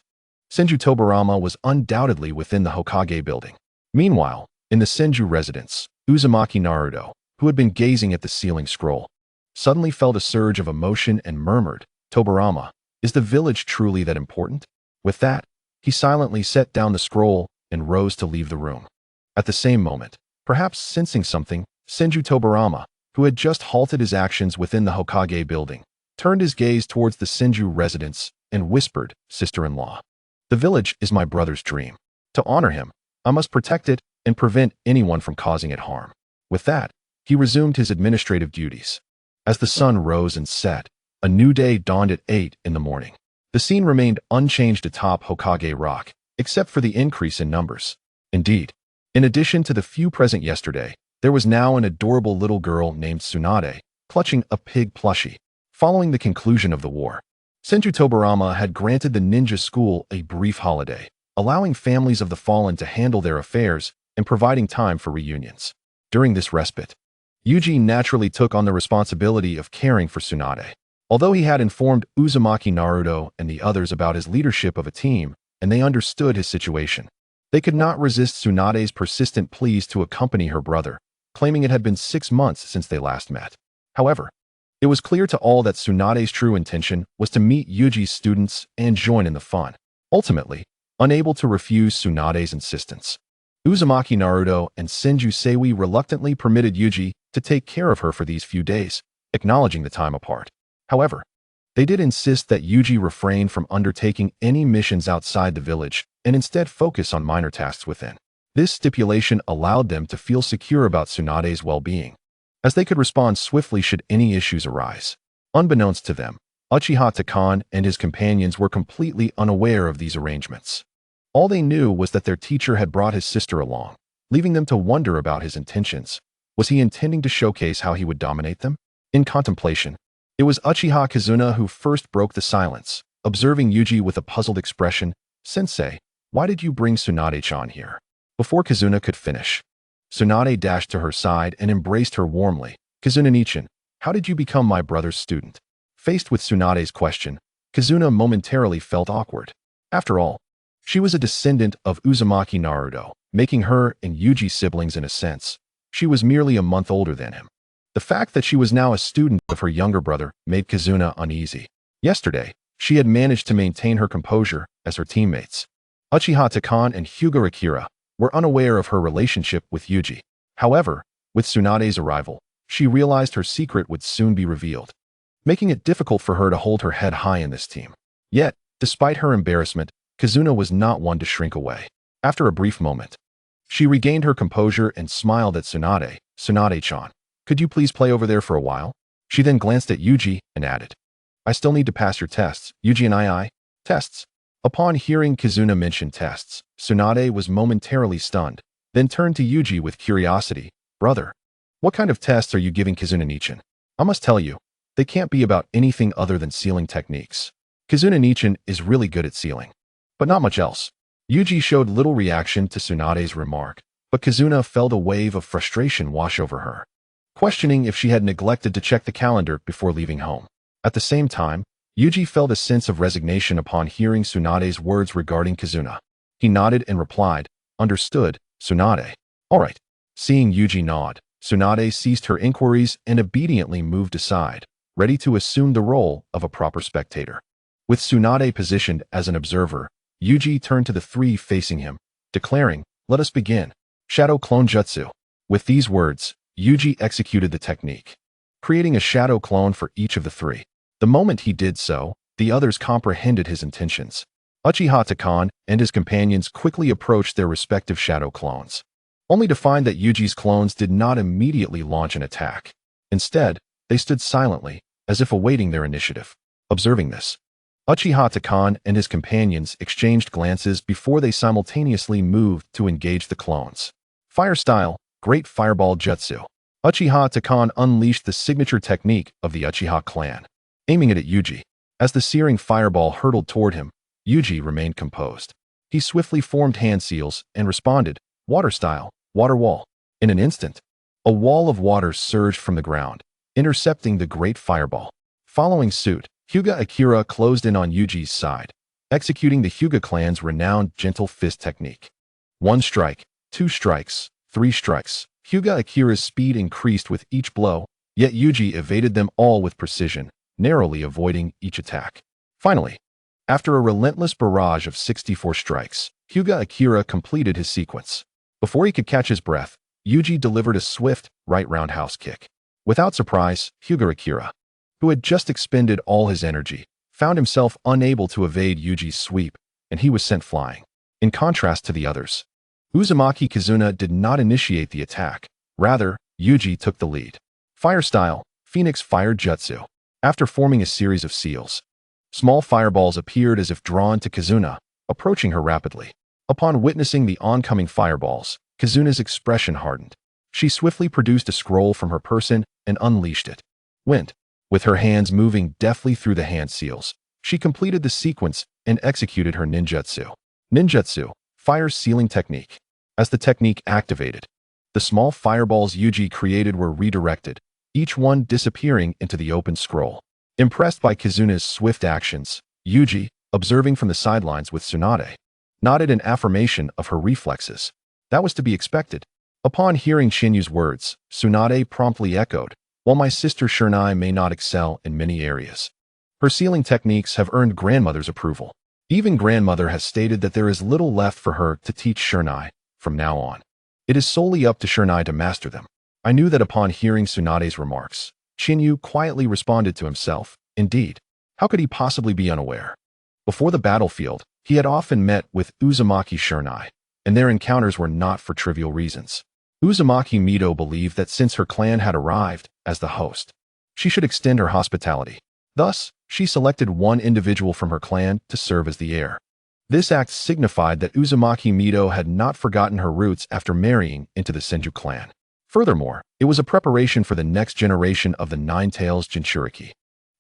Senju Tobarama was undoubtedly within the Hokage building. Meanwhile, in the Senju residence, Uzumaki Naruto, who had been gazing at the ceiling scroll, suddenly felt a surge of emotion and murmured, "Tobarama, is the village truly that important?" With that, he silently set down the scroll and rose to leave the room. At the same moment, perhaps sensing something, Senju Tobarama, who had just halted his actions within the Hokage building, turned his gaze towards the Senju residence and whispered, "Sister-in-law, the village is my brother's dream. To honor him, I must protect it and prevent anyone from causing it harm." With that, he resumed his administrative duties. As the sun rose and set, a new day dawned at 8 in the morning. The scene remained unchanged atop Hokage Rock, except for the increase in numbers. Indeed, in addition to the few present yesterday, there was now an adorable little girl named Tsunade, clutching a pig plushie. Following the conclusion of the war, Senju Tobarama had granted the ninja school a brief holiday, allowing families of the fallen to handle their affairs and providing time for reunions. During this respite, Yuji naturally took on the responsibility of caring for Tsunade. Although he had informed Uzumaki Naruto and the others about his leadership of a team, and they understood his situation, they could not resist Tsunade's persistent pleas to accompany her brother, claiming it had been 6 months since they last met. However, it was clear to all that Tsunade's true intention was to meet Yuji's students and join in the fun. Ultimately, unable to refuse Tsunade's insistence, Uzumaki Naruto and Senju Seiwi reluctantly permitted Yuji to take care of her for these few days, acknowledging the time apart. However, they did insist that Yuji refrain from undertaking any missions outside the village and instead focus on minor tasks within. This stipulation allowed them to feel secure about Tsunade's well-being, as they could respond swiftly should any issues arise. Unbeknownst to them, Uchiha Takan and his companions were completely unaware of these arrangements. All they knew was that their teacher had brought his sister along, leaving them to wonder about his intentions. Was he intending to showcase how he would dominate them? In contemplation, it was Uchiha Kazuna who first broke the silence, observing Yuji with a puzzled expression. "Sensei, why did you bring Tsunade-chan here?" Before Kazuna could finish, Tsunade dashed to her side and embraced her warmly. "Kazuna-nichan, how did you become my brother's student?" Faced with Tsunade's question, Kazuna momentarily felt awkward. After all, she was a descendant of Uzumaki Naruto, making her and Yuji siblings in a sense. She was merely a month older than him. The fact that she was now a student of her younger brother made Kazuna uneasy. Yesterday, she had managed to maintain her composure as her teammates. Uchiha Takan and Hyuga Akira were unaware of her relationship with Yuji. However, with Tsunade's arrival, she realized her secret would soon be revealed, making it difficult for her to hold her head high in this team. Yet, despite her embarrassment, Kazuna was not one to shrink away. After a brief moment, she regained her composure and smiled at Tsunade. "Tsunade-chan, could you please play over there for a while?" She then glanced at Yuji and added, "I still need to pass your tests." Yuji and I tests. Upon hearing Kazuna mention tests, Tsunade was momentarily stunned, then turned to Yuji with curiosity. "Brother, what kind of tests are you giving Kazuna-nichan? I must tell you, they can't be about anything other than sealing techniques. Kazuna-nichan is really good at sealing, but not much else." Yuji showed little reaction to Tsunade's remark, but Kazuna felt a wave of frustration wash over her, questioning if she had neglected to check the calendar before leaving home. At the same time, Yuji felt a sense of resignation upon hearing Tsunade's words regarding Kazuna. He nodded and replied, "Understood, Tsunade." "All right." Seeing Yuji nod, Tsunade ceased her inquiries and obediently moved aside, ready to assume the role of a proper spectator. With Tsunade positioned as an observer, Yuji turned to the three facing him, declaring, "Let us begin." Shadow Clone Jutsu. With these words, Yuji executed the technique, creating a shadow clone for each of the three. The moment he did so, the others comprehended his intentions. Uchiha Takan and his companions quickly approached their respective shadow clones, only to find that Yuji's clones did not immediately launch an attack. Instead, they stood silently, as if awaiting their initiative. Observing this, Uchiha Takan and his companions exchanged glances before they simultaneously moved to engage the clones. Fire Style, Great Fireball Jutsu. Uchiha Takan unleashed the signature technique of the Uchiha clan, aiming it at Yuji. As the searing fireball hurtled toward him, Yuji remained composed. He swiftly formed hand seals and responded, Water Style, Water Wall. In an instant, a wall of water surged from the ground, intercepting the great fireball. Following suit, Hyuga Akira closed in on Yuji's side, executing the Hyuga clan's renowned gentle fist technique. 1 strike, 2 strikes, 3 strikes. Hyuga Akira's speed increased with each blow, yet Yuji evaded them all with precision, narrowly avoiding each attack. Finally, After a relentless barrage of 64 strikes, Hyuga Akira completed his sequence. Before he could catch his breath, Yuji delivered a swift, right roundhouse kick. Without surprise, Hyuga Akira, who had just expended all his energy, found himself unable to evade Yuji's sweep, and he was sent flying. In contrast to the others, Uzumaki Kizuna did not initiate the attack. Rather, Yuji took the lead. Fire style, Phoenix fired jutsu. After forming a series of seals, small fireballs appeared as if drawn to Kizuna, approaching her rapidly. Upon witnessing the oncoming fireballs, Kizuna's expression hardened. She swiftly produced a scroll from her person and unleashed it. With her hands moving deftly through the hand seals, she completed the sequence and executed her ninjutsu. Ninjutsu, fire sealing technique. As the technique activated, the small fireballs Yuji created were redirected, each one disappearing into the open scroll. Impressed by Kizuna's swift actions, Yuji, observing from the sidelines with Tsunade, nodded in affirmation of her reflexes. That was to be expected. Upon hearing Shinyu's words, Tsunade promptly echoed, "While my sister Shiranai may not excel in many areas, her sealing techniques have earned grandmother's approval. Even grandmother has stated that there is little left for her to teach Shiranai from now on. It is solely up to Shiranai to master them." I knew that upon hearing Tsunade's remarks, Shinyu quietly responded to himself, indeed, how could he possibly be unaware? Before the battlefield, he had often met with Uzumaki Shiranai, and their encounters were not for trivial reasons. Uzumaki Mito believed that since her clan had arrived as the host, she should extend her hospitality. Thus, she selected one individual from her clan to serve as the heir. This act signified that Uzumaki Mito had not forgotten her roots after marrying into the Senju clan. Furthermore, it was a preparation for the next generation of the Nine-Tails Jinchuriki.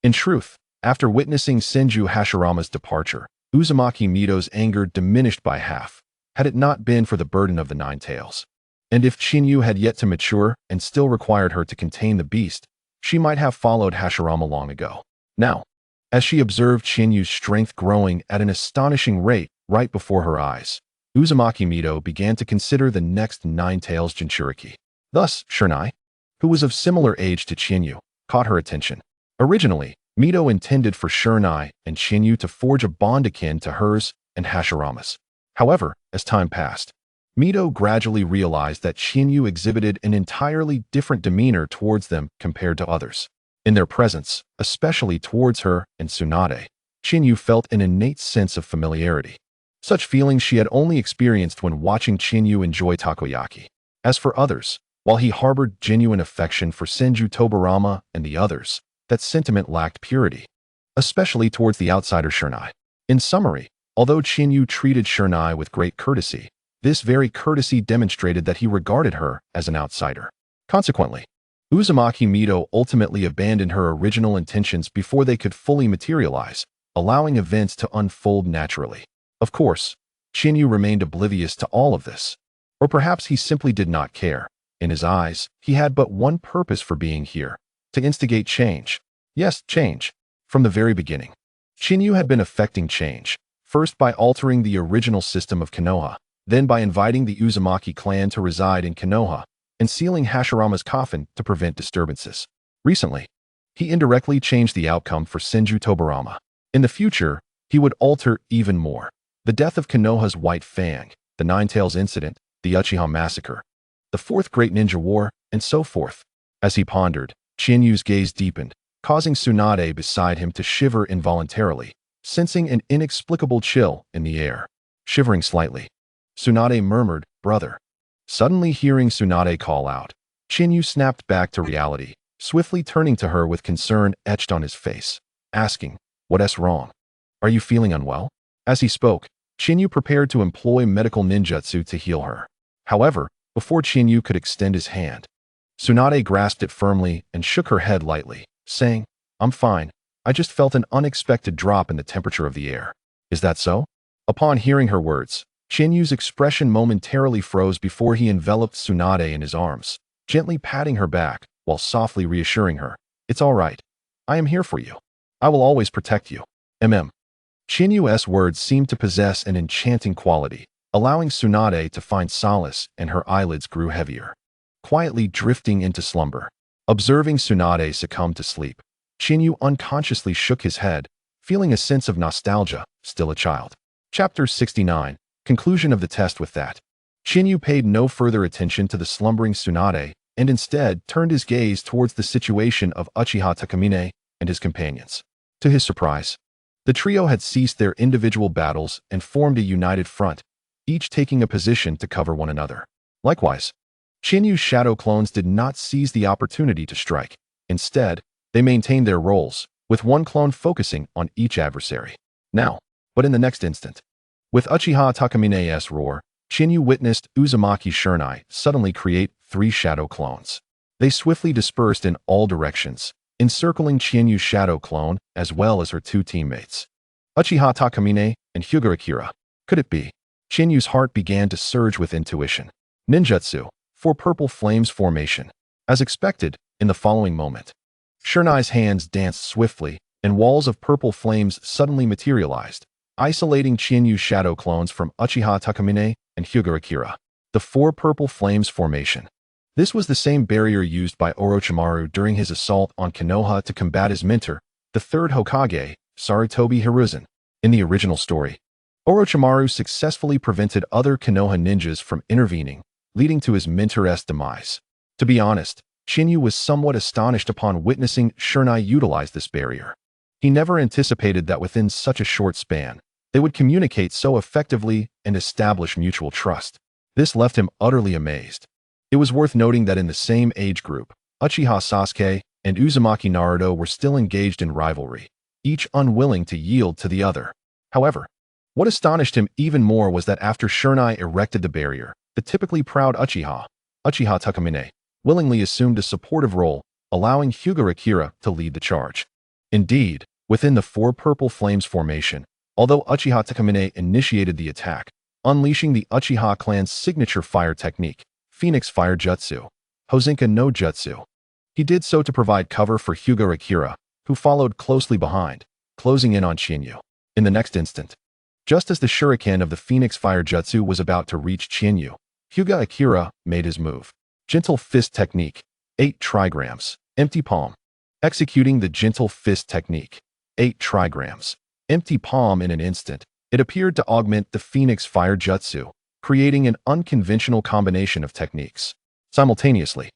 In truth, after witnessing Senju Hashirama's departure, Uzumaki Mito's anger diminished by half, had it not been for the burden of the Nine Tails. And if Shinyu had yet to mature and still required her to contain the beast, she might have followed Hashirama long ago. Now, as she observed Shinyu's strength growing at an astonishing rate right before her eyes, Uzumaki Mito began to consider the next Nine-Tails Jinchuriki. Thus, Shiranai, who was of similar age to Shinyu, caught her attention. Originally, Mito intended for Shiranai and Shinyu to forge a bond akin to hers and Hashirama's. However, as time passed, Mito gradually realized that Shinyu exhibited an entirely different demeanor towards them compared to others. In their presence, especially towards her and Tsunade, Shinyu felt an innate sense of familiarity. Such feelings she had only experienced when watching Shinyu enjoy takoyaki. As for others, while he harbored genuine affection for Senju Tobarama and the others, that sentiment lacked purity, especially towards the outsider Shiranai. In summary, although Shinyu treated Shiranai with great courtesy, this very courtesy demonstrated that he regarded her as an outsider. Consequently, Uzumaki Mito ultimately abandoned her original intentions before they could fully materialize, allowing events to unfold naturally. Of course, Shinyu remained oblivious to all of this. Or perhaps he simply did not care. In his eyes, he had but one purpose for being here: to instigate change. Yes, change. From the very beginning, Shinyu had been effecting change, first by altering the original system of Konoha, then by inviting the Uzumaki clan to reside in Konoha, and sealing Hashirama's coffin to prevent disturbances. Recently, he indirectly changed the outcome for Senju Tobarama. In the future, he would alter even more. The death of Konoha's White Fang, the Nine-Tails incident, the Uchiha massacre, the Fourth Great Ninja War, and so forth. As he pondered, Shinyu's gaze deepened, causing Tsunade beside him to shiver involuntarily, sensing an inexplicable chill in the air. Shivering slightly, Tsunade murmured, "Brother." Suddenly hearing Tsunade call out, Shinyu snapped back to reality, swiftly turning to her with concern etched on his face, asking, "What's wrong? Are you feeling unwell?" As he spoke, Shinyu prepared to employ medical ninjutsu to heal her. However, before Shinyu could extend his hand, Tsunade grasped it firmly and shook her head lightly, saying, "I'm fine. I just felt an unexpected drop in the temperature of the air." "Is that so?" Upon hearing her words, Shinyu's expression momentarily froze before he enveloped Tsunade in his arms, gently patting her back while softly reassuring her, "It's all right. I am here for you. I will always protect you." Shinyu's words seemed to possess an enchanting quality, allowing Tsunade to find solace, and her eyelids grew heavier, quietly drifting into slumber. Observing Tsunade succumb to sleep, Shinyu unconsciously shook his head, feeling a sense of nostalgia, still a child. Chapter 69. Conclusion of the test. With that, Shinyu paid no further attention to the slumbering Tsunade and instead turned his gaze towards the situation of Uchiha Takamine and his companions. To his surprise, the trio had ceased their individual battles and formed a united front, each taking a position to cover one another. Likewise, Shinyu's shadow clones did not seize the opportunity to strike. Instead, they maintained their roles, with one clone focusing on each adversary. Now, but in the next instant, with Uchiha Takamine's roar, Shinyu witnessed Uzumaki Shiranai suddenly create 3 shadow clones. They swiftly dispersed in all directions, encircling Shinyu's shadow clone as well as her 2 teammates, Uchiha Takamine and Hyuga Akira. Could it be? Shinyu's heart began to surge with intuition. Ninjutsu, for purple flames formation. As expected, in the following moment, Shiranai's hands danced swiftly, and walls of purple flames suddenly materialized, isolating Shinyu's shadow clones from Uchiha Takamine and Hyuga Akira. The 4 purple flames formation. This was the same barrier used by Orochimaru during his assault on Konoha to combat his mentor, the 3rd Hokage, Sarutobi Hiruzen. In the original story, Orochimaru successfully prevented other Konoha ninjas from intervening, leading to his mentor's demise. To be honest, Shinyu was somewhat astonished upon witnessing Shiranai utilize this barrier. He never anticipated that within such a short span, they would communicate so effectively and establish mutual trust. This left him utterly amazed. It was worth noting that in the same age group, Uchiha Sasuke and Uzumaki Naruto were still engaged in rivalry, each unwilling to yield to the other. However, what astonished him even more was that after Shiranai erected the barrier, the typically proud Uchiha Takamine, willingly assumed a supportive role, allowing Hyuga Akira to lead the charge. Indeed, within the 4 purple flames formation, although Uchiha Takamine initiated the attack, unleashing the Uchiha clan's signature fire technique, Phoenix Fire Jutsu, Hozenka no Jutsu. He did so to provide cover for Hyuga Akira, who followed closely behind, closing in on Shinyu. In the next instant, just as the shuriken of the Phoenix Fire Jutsu was about to reach Shinyu, Hyuga Akira made his move. Gentle Fist Technique, 8 trigrams, empty palm. Executing the Gentle Fist Technique, 8 trigrams, empty palm in an instant, it appeared to augment the Phoenix Fire Jutsu, creating an unconventional combination of techniques. Simultaneously,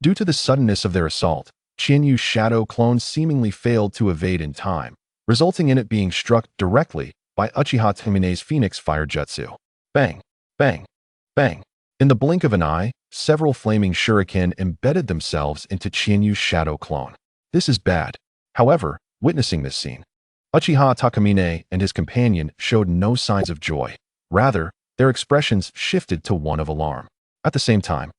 due to the suddenness of their assault, Shinyu's shadow clone seemingly failed to evade in time, resulting in it being struck directly by Uchiha Takamine's Phoenix Fire Jutsu. Bang, bang, bang. In the blink of an eye, several flaming shuriken embedded themselves into Shinyu's shadow clone. This is bad. However, witnessing this scene, Uchiha Takamine and his companion showed no signs of joy. Rather, their expressions shifted to one of alarm. At the same time,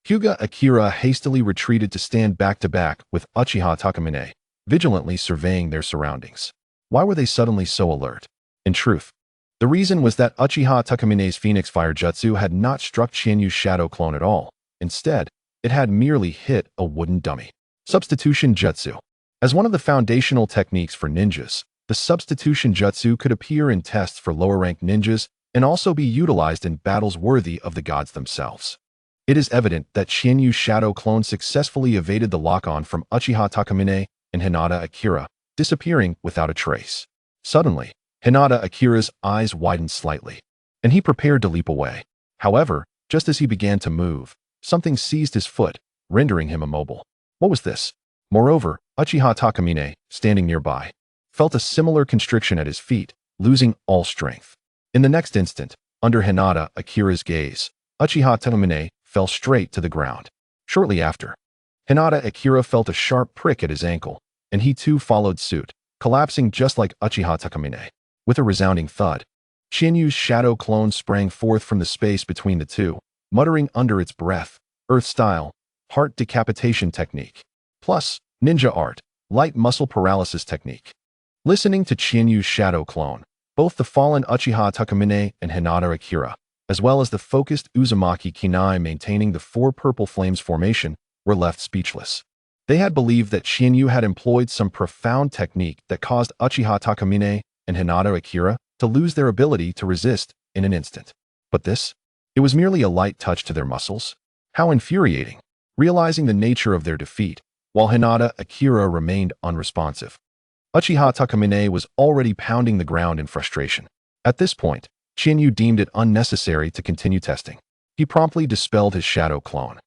Hyuga Akira hastily retreated to stand back-to-back with Uchiha Takamine, vigilantly surveying their surroundings. Why were they suddenly so alert? In truth, the reason was that Uchiha Takamine's Phoenix Fire Jutsu had not struck Shinyu's shadow clone at all. Instead, it had merely hit a wooden dummy. Substitution Jutsu. As one of the foundational techniques for ninjas, the Substitution Jutsu could appear in tests for lower-ranked ninjas and also be utilized in battles worthy of the gods themselves. It is evident that Shinyu's shadow clone successfully evaded the lock-on from Uchiha Takamine and Hinata Akira, disappearing without a trace. Suddenly, Hinata Akira's eyes widened slightly, and he prepared to leap away. However, just as he began to move, something seized his foot, rendering him immobile. What was this? Moreover, Uchiha Takamine, standing nearby, felt a similar constriction at his feet, losing all strength. In the next instant, under Hinata Akira's gaze, Uchiha Takamine fell straight to the ground. Shortly after, Hinata Akira felt a sharp prick at his ankle, and he too followed suit, collapsing just like Uchiha Takamine. With a resounding thud, Shinyu's shadow clone sprang forth from the space between the two, muttering under its breath, Earth Style, Heart Decapitation Technique, plus Ninja Art, Light Muscle Paralysis Technique. Listening to Shinyu's shadow clone, both the fallen Uchiha Takamine and Hinata Akira, as well as the focused Uzumaki Kinai maintaining the 4 purple flames formation, were left speechless. They had believed that Shinyu had employed some profound technique that caused Uchiha Takamine and Hinata Akira to lose their ability to resist in an instant. But this? It was merely a light touch to their muscles? How infuriating! Realizing the nature of their defeat, while Hinata Akira remained unresponsive, Uchiha Takamine was already pounding the ground in frustration. At this point, Chinyu deemed it unnecessary to continue testing. He promptly dispelled his shadow clone.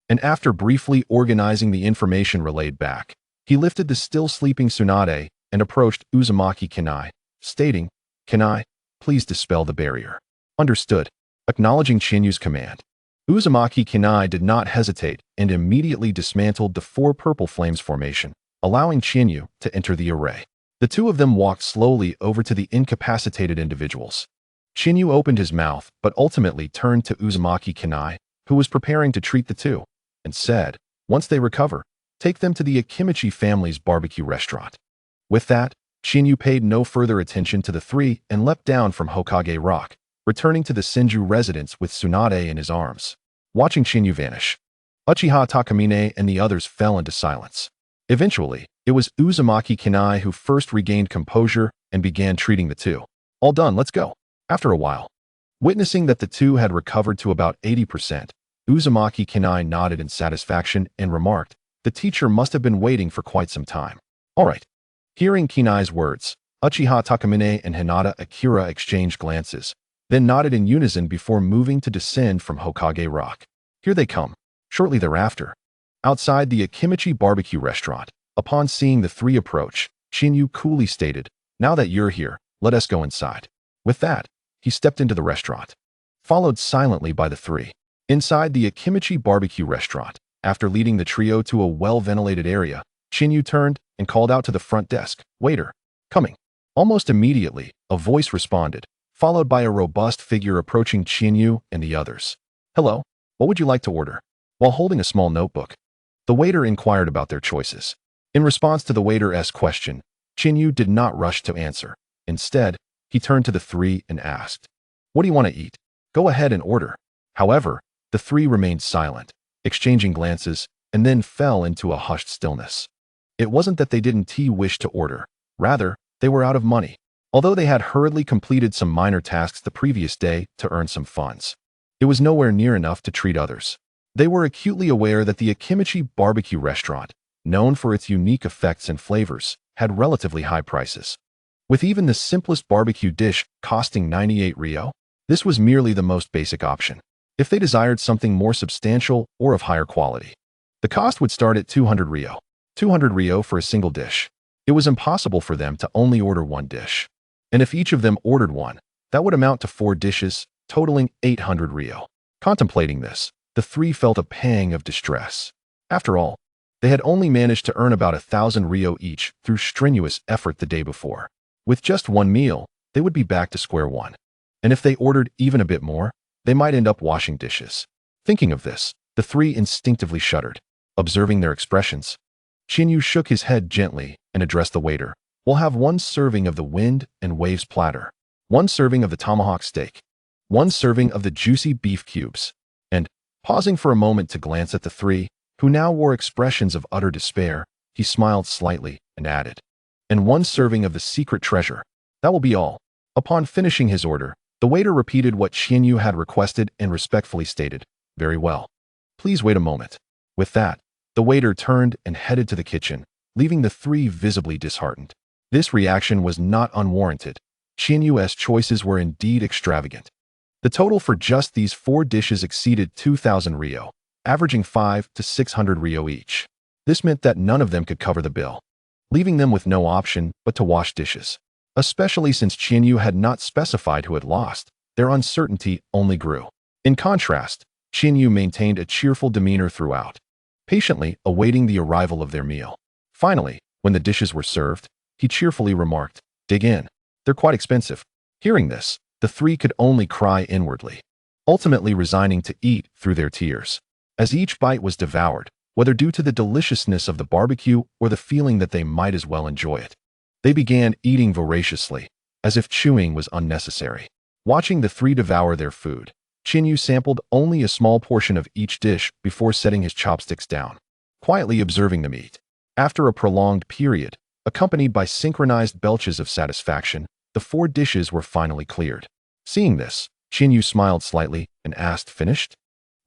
And after briefly organizing the information relayed back, he lifted the still sleeping Tsunade and approached Uzumaki Kinai, stating, "Kinai, please dispel the barrier." Understood. Acknowledging Chinyu's command, Uzumaki Kinai did not hesitate and immediately dismantled the 4 purple flames formation, allowing Chinyu to enter the array. The two of them walked slowly over to the incapacitated individuals. Chinyu opened his mouth but ultimately turned to Uzumaki Kinai, who was preparing to treat the two, and said, "Once they recover, take them to the Akimichi family's barbecue restaurant." With that, Chinyu paid no further attention to the three and leapt down from Hokage Rock, returning to the Senju residence with Tsunade in his arms. Watching Chinyu vanish, Uchiha Takamine and the others fell into silence. Eventually, it was Uzumaki Kinai who first regained composure and began treating the two. "All done, let's go." After a while, witnessing that the two had recovered to about 80%, Uzumaki Kinai nodded in satisfaction and remarked, "The teacher must have been waiting for quite some time." "All right." Hearing Kinai's words, Uchiha Takamine and Hinata Akira exchanged glances, then nodded in unison before moving to descend from Hokage Rock. Here they come. Shortly thereafter, outside the Akimichi barbecue restaurant, upon seeing the three approach, Chinyu coolly stated, "Now that you're here, let us go inside." With that, he stepped into the restaurant, followed silently by the three. Inside the Akimichi barbecue restaurant, after leading the trio to a well-ventilated area, Chinyu turned and called out to the front desk, "Waiter, coming." Almost immediately, a voice responded, followed by a robust figure approaching Chinyu and the others. "Hello, what would you like to order?" While holding a small notebook, the waiter inquired about their choices. In response to the waiter's question, Chinyu did not rush to answer. Instead, he turned to the three and asked, "What do you want to eat? Go ahead and order." However, the three remained silent, exchanging glances, and then fell into a hushed stillness. It wasn't that they didn't wish to order. Rather, they were out of money, although they had hurriedly completed some minor tasks the previous day to earn some funds. It was nowhere near enough to treat others. They were acutely aware that the Akimichi barbecue restaurant, known for its unique effects and flavors, had relatively high prices. With even the simplest barbecue dish costing 98 ryo, this was merely the most basic option. If they desired something more substantial or of higher quality, the cost would start at 200 ryo. 200 ryo for a single dish. It was impossible for them to only order one dish. And if each of them ordered one, that would amount to 4 dishes, totaling 800 ryo. Contemplating this, the three felt a pang of distress. After all, they had only managed to earn about 1,000 ryo each through strenuous effort the day before. With just one meal, they would be back to square one. And if they ordered even a bit more, they might end up washing dishes. Thinking of this, the three instinctively shuddered. Observing their expressions, Chinyu shook his head gently and addressed the waiter. "We'll have 1 serving of the wind and waves platter, 1 serving of the tomahawk steak, 1 serving of the juicy beef cubes," and, pausing for a moment to glance at the three, who now wore expressions of utter despair, he smiled slightly and added, "and 1 serving of the secret treasure. That will be all." Upon finishing his order, the waiter repeated what Chinyu had requested and respectfully stated, "Very well. Please wait a moment." With that, the waiter turned and headed to the kitchen, leaving the three visibly disheartened. This reaction was not unwarranted. Chinyu's choices were indeed extravagant. The total for just these 4 dishes exceeded 2,000 ryo, averaging 500 to 600 ryo each. This meant that none of them could cover the bill, leaving them with no option but to wash dishes. Especially since Chinyu had not specified who had lost, their uncertainty only grew. In contrast, Chinyu maintained a cheerful demeanor throughout, patiently awaiting the arrival of their meal. Finally, when the dishes were served, he cheerfully remarked, "Dig in. They're quite expensive." Hearing this, the three could only cry inwardly, ultimately resigning to eat through their tears. As each bite was devoured, whether due to the deliciousness of the barbecue or the feeling that they might as well enjoy it, they began eating voraciously, as if chewing was unnecessary. Watching the three devour their food, Chinyu sampled only a small portion of each dish before setting his chopsticks down, quietly observing them eat. After a prolonged period, accompanied by synchronized belches of satisfaction, the 4 dishes were finally cleared. Seeing this, Chinyu smiled slightly and asked, "Finished?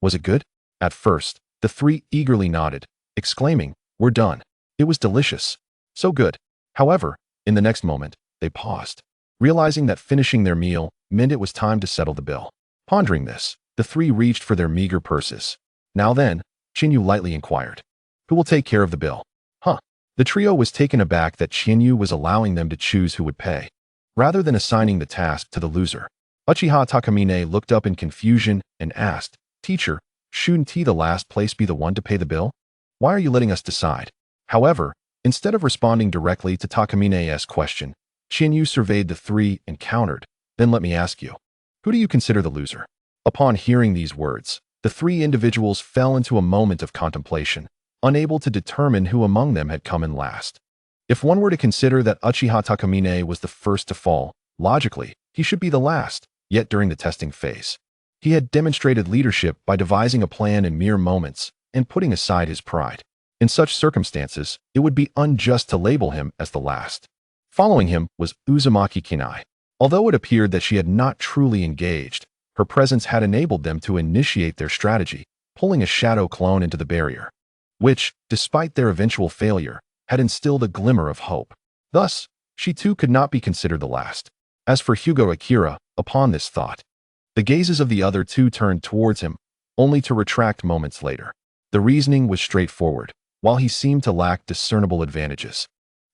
Was it good?" At first, the three eagerly nodded, exclaiming, "We're done." It was delicious. So good. However, In the next moment, they paused, realizing that finishing their meal meant it was time to settle the bill. Pondering this, the three reached for their meager purses. Now then, Chinyu lightly inquired, "Who will take care of the bill?" Huh. The trio was taken aback that Chinyu was allowing them to choose who would pay, rather than assigning the task to the loser. Uchiha Takamine looked up in confusion and asked, "Teacher, shouldn't he the last place be the one to pay the bill? Why are you letting us decide?" However, instead of responding directly to Takamine's question, Chinyu surveyed the three and countered, "Then let me ask you, who do you consider the loser?" Upon hearing these words, the three individuals fell into a moment of contemplation, unable to determine who among them had come in last. If one were to consider that Uchiha Takamine was the first to fall, logically, he should be the last. Yet during the testing phase, he had demonstrated leadership by devising a plan in mere moments and putting aside his pride. In such circumstances, it would be unjust to label him as the last. Following him was Uzumaki Kinai. Although it appeared that she had not truly engaged, her presence had enabled them to initiate their strategy, pulling a shadow clone into the barrier, which, despite their eventual failure, had instilled a glimmer of hope. Thus, she too could not be considered the last. As for Hugo Akira, upon this thought, the gazes of the other two turned towards him, only to retract moments later. The reasoning was straightforward. While he seemed to lack discernible advantages,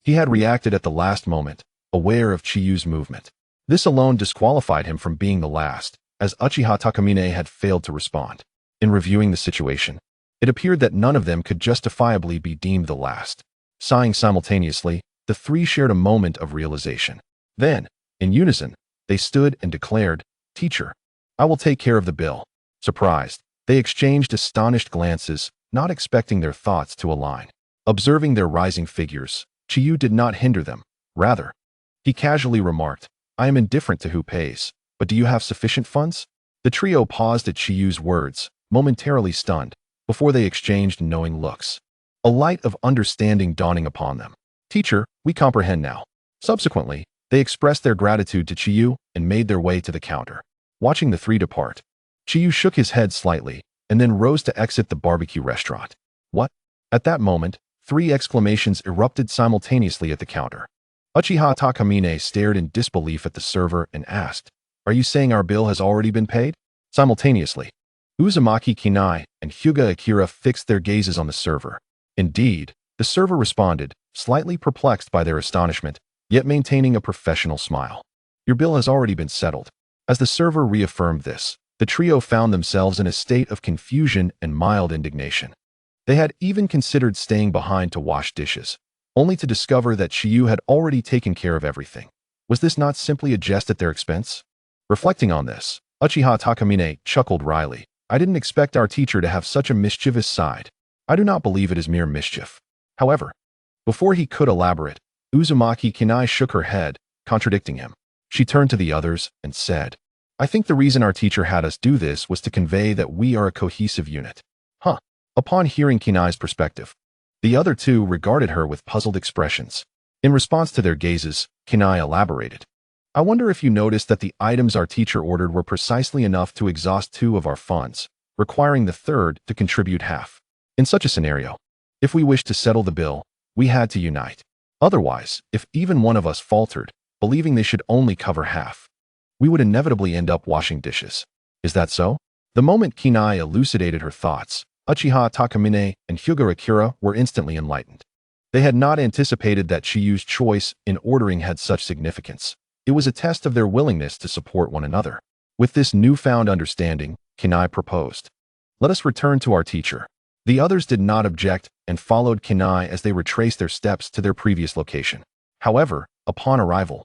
he had reacted at the last moment, aware of Chiyu's movement. This alone disqualified him from being the last, as Uchiha Takamine had failed to respond. In reviewing the situation, it appeared that none of them could justifiably be deemed the last. Sighing simultaneously, the three shared a moment of realization. Then, in unison, they stood and declared, "Teacher, I will take care of the bill." Surprised, they exchanged astonished glances, not expecting their thoughts to align. Observing their rising figures, Chiyu did not hinder them. Rather, he casually remarked, "I am indifferent to who pays, but do you have sufficient funds?" The trio paused at Chiyu's words, momentarily stunned, before they exchanged knowing looks. A light of understanding dawning upon them. "Teacher, we comprehend now." Subsequently, they expressed their gratitude to Chiyu and made their way to the counter. Watching the three depart, Chiyu shook his head slightly and then rose to exit the barbecue restaurant. "What?" At that moment, three exclamations erupted simultaneously at the counter. Uchiha Takamine stared in disbelief at the server and asked, "Are you saying our bill has already been paid?" Simultaneously, Uzumaki Kinai and Hyuga Akira fixed their gazes on the server. Indeed, the server responded, slightly perplexed by their astonishment, yet maintaining a professional smile. "Your bill has already been settled." As the server reaffirmed this, the trio found themselves in a state of confusion and mild indignation. They had even considered staying behind to wash dishes, only to discover that Chiyu had already taken care of everything. Was this not simply a jest at their expense? Reflecting on this, Uchiha Takamine chuckled wryly. "I didn't expect our teacher to have such a mischievous side. I do not believe it is mere mischief." However, before he could elaborate, Uzumaki Kinai shook her head, contradicting him. She turned to the others and said, "I think the reason our teacher had us do this was to convey that we are a cohesive unit." Huh. Upon hearing Kinai's perspective, the other two regarded her with puzzled expressions. In response to their gazes, Kinai elaborated, "I wonder if you noticed that the items our teacher ordered were precisely enough to exhaust 2 of our funds, requiring the third to contribute half. In such a scenario, if we wished to settle the bill, we had to unite. Otherwise, if even one of us faltered, believing they should only cover half, we would inevitably end up washing dishes. Is that so?" The moment Kinai elucidated her thoughts, Uchiha Takamine and Hyuga Akira were instantly enlightened. They had not anticipated that Chiyu's choice in ordering had such significance. It was a test of their willingness to support one another. With this newfound understanding, Kinai proposed, "Let us return to our teacher." The others did not object and followed Kinai as they retraced their steps to their previous location. However, upon arrival,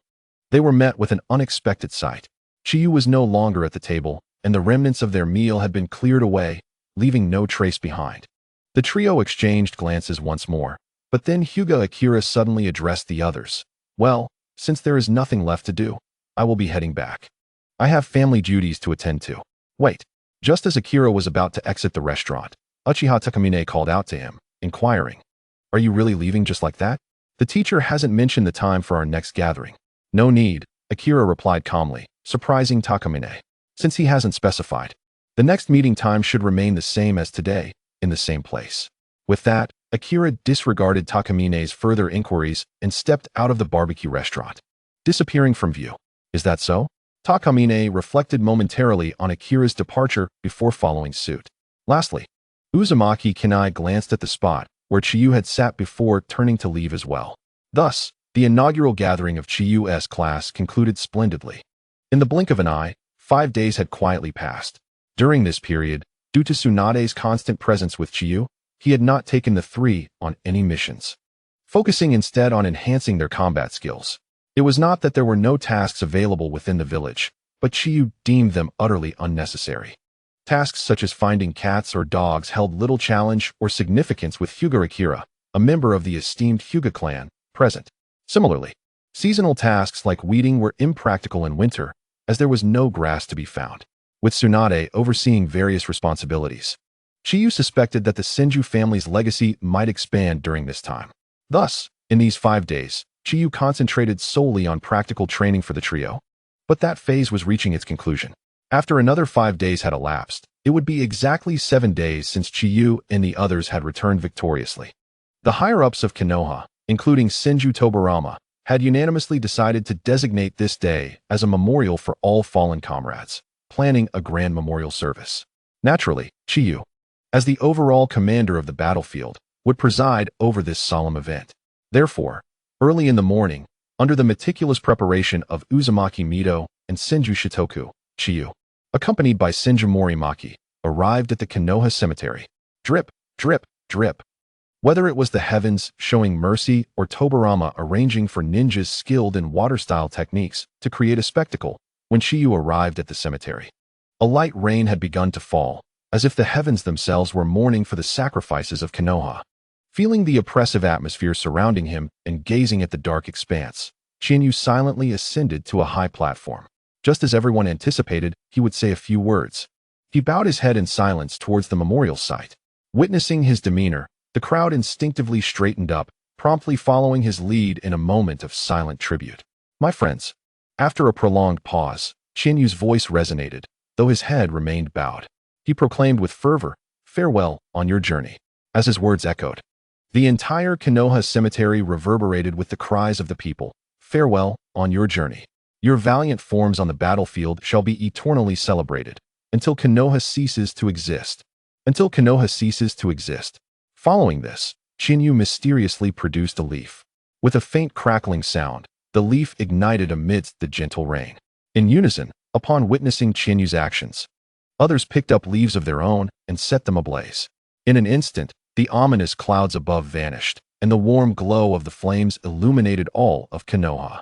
they were met with an unexpected sight. Chiyu was no longer at the table, and the remnants of their meal had been cleared away, leaving no trace behind. The trio exchanged glances once more, but then Hyuga Akira suddenly addressed the others. "Well, since there is nothing left to do, I will be heading back. I have family duties to attend to." "Wait." Just as Akira was about to exit the restaurant, Uchiha Takamine called out to him, inquiring, "Are you really leaving just like that? The teacher hasn't mentioned the time for our next gathering." "No need," Akira replied calmly, surprising Takamine, "since he hasn't specified. The next meeting time should remain the same as today, in the same place." With that, Akira disregarded Takamine's further inquiries and stepped out of the barbecue restaurant, disappearing from view. Is that so? Takamine reflected momentarily on Akira's departure before following suit. Lastly, Uzumaki Kanai glanced at the spot where Chiyu had sat before turning to leave as well. Thus, the inaugural gathering of Chiyu's class concluded splendidly. In the blink of an eye, 5 days had quietly passed. During this period, due to Tsunade's constant presence with Chiyu, he had not taken the three on any missions, focusing instead on enhancing their combat skills. It was not that there were no tasks available within the village, but Chiyu deemed them utterly unnecessary. Tasks such as finding cats or dogs held little challenge or significance with Hyuga Akira, a member of the esteemed Hyuga clan, present. Similarly, seasonal tasks like weeding were impractical in winter, as there was no grass to be found. With Tsunade overseeing various responsibilities, Chiyu suspected that the Senju family's legacy might expand during this time. Thus, in these 5 days, Chiyu concentrated solely on practical training for the trio. But that phase was reaching its conclusion. After another 5 days had elapsed, it would be exactly 7 days since Chiyu and the others had returned victoriously. The higher-ups of Konoha, including Senju Tobarama, had unanimously decided to designate this day as a memorial for all fallen comrades, planning a grand memorial service. Naturally, Chiyu, as the overall commander of the battlefield, would preside over this solemn event. Therefore, early in the morning, under the meticulous preparation of Uzumaki Mito and Senju Shitoku, Chiyu, accompanied by Senju Morimaki, arrived at the Konoha cemetery. Drip, drip, drip. Whether it was the heavens showing mercy or Tobarama arranging for ninjas skilled in water-style techniques to create a spectacle, when Chiyu arrived at the cemetery, a light rain had begun to fall, as if the heavens themselves were mourning for the sacrifices of Konoha. Feeling the oppressive atmosphere surrounding him and gazing at the dark expanse, Chiyu silently ascended to a high platform. Just as everyone anticipated, he would say a few words. He bowed his head in silence towards the memorial site. Witnessing his demeanor, the crowd instinctively straightened up, promptly following his lead in a moment of silent tribute. My friends. After a prolonged pause, Chinyu's voice resonated, though his head remained bowed. He proclaimed with fervor, "Farewell on your journey." As his words echoed, the entire Konoha cemetery reverberated with the cries of the people. "Farewell on your journey. Your valiant forms on the battlefield shall be eternally celebrated, until Konoha ceases to exist. Until Konoha ceases to exist." Following this, Chinyu mysteriously produced a leaf. With a faint crackling sound, the leaf ignited amidst the gentle rain. In unison, upon witnessing Chinyu's actions, others picked up leaves of their own and set them ablaze. In an instant, the ominous clouds above vanished, and the warm glow of the flames illuminated all of Konoha.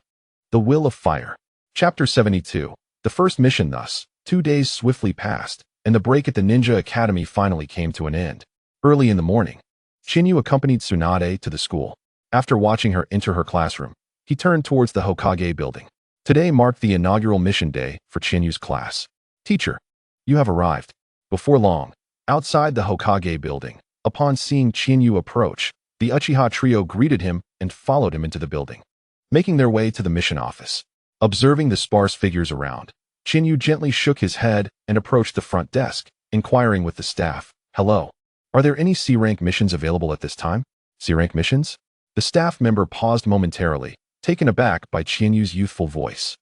The Will of Fire. Chapter 72. The first mission thus. 2 days swiftly passed, and the break at the Ninja Academy finally came to an end. Early in the morning, Chinyu accompanied Tsunade to the school. After watching her enter her classroom, he turned towards the Hokage building. Today marked the inaugural mission day for Chinyu's class. "Teacher, you have arrived." Before long, outside the Hokage building, upon seeing Chinyu approach, the Uchiha trio greeted him and followed him into the building, making their way to the mission office. Observing the sparse figures around, Chinyu gently shook his head and approached the front desk, inquiring with the staff, "Hello. Are there any C-rank missions available at this time?" "C-rank missions?" The staff member paused momentarily, taken aback by Chinyu's youthful voice.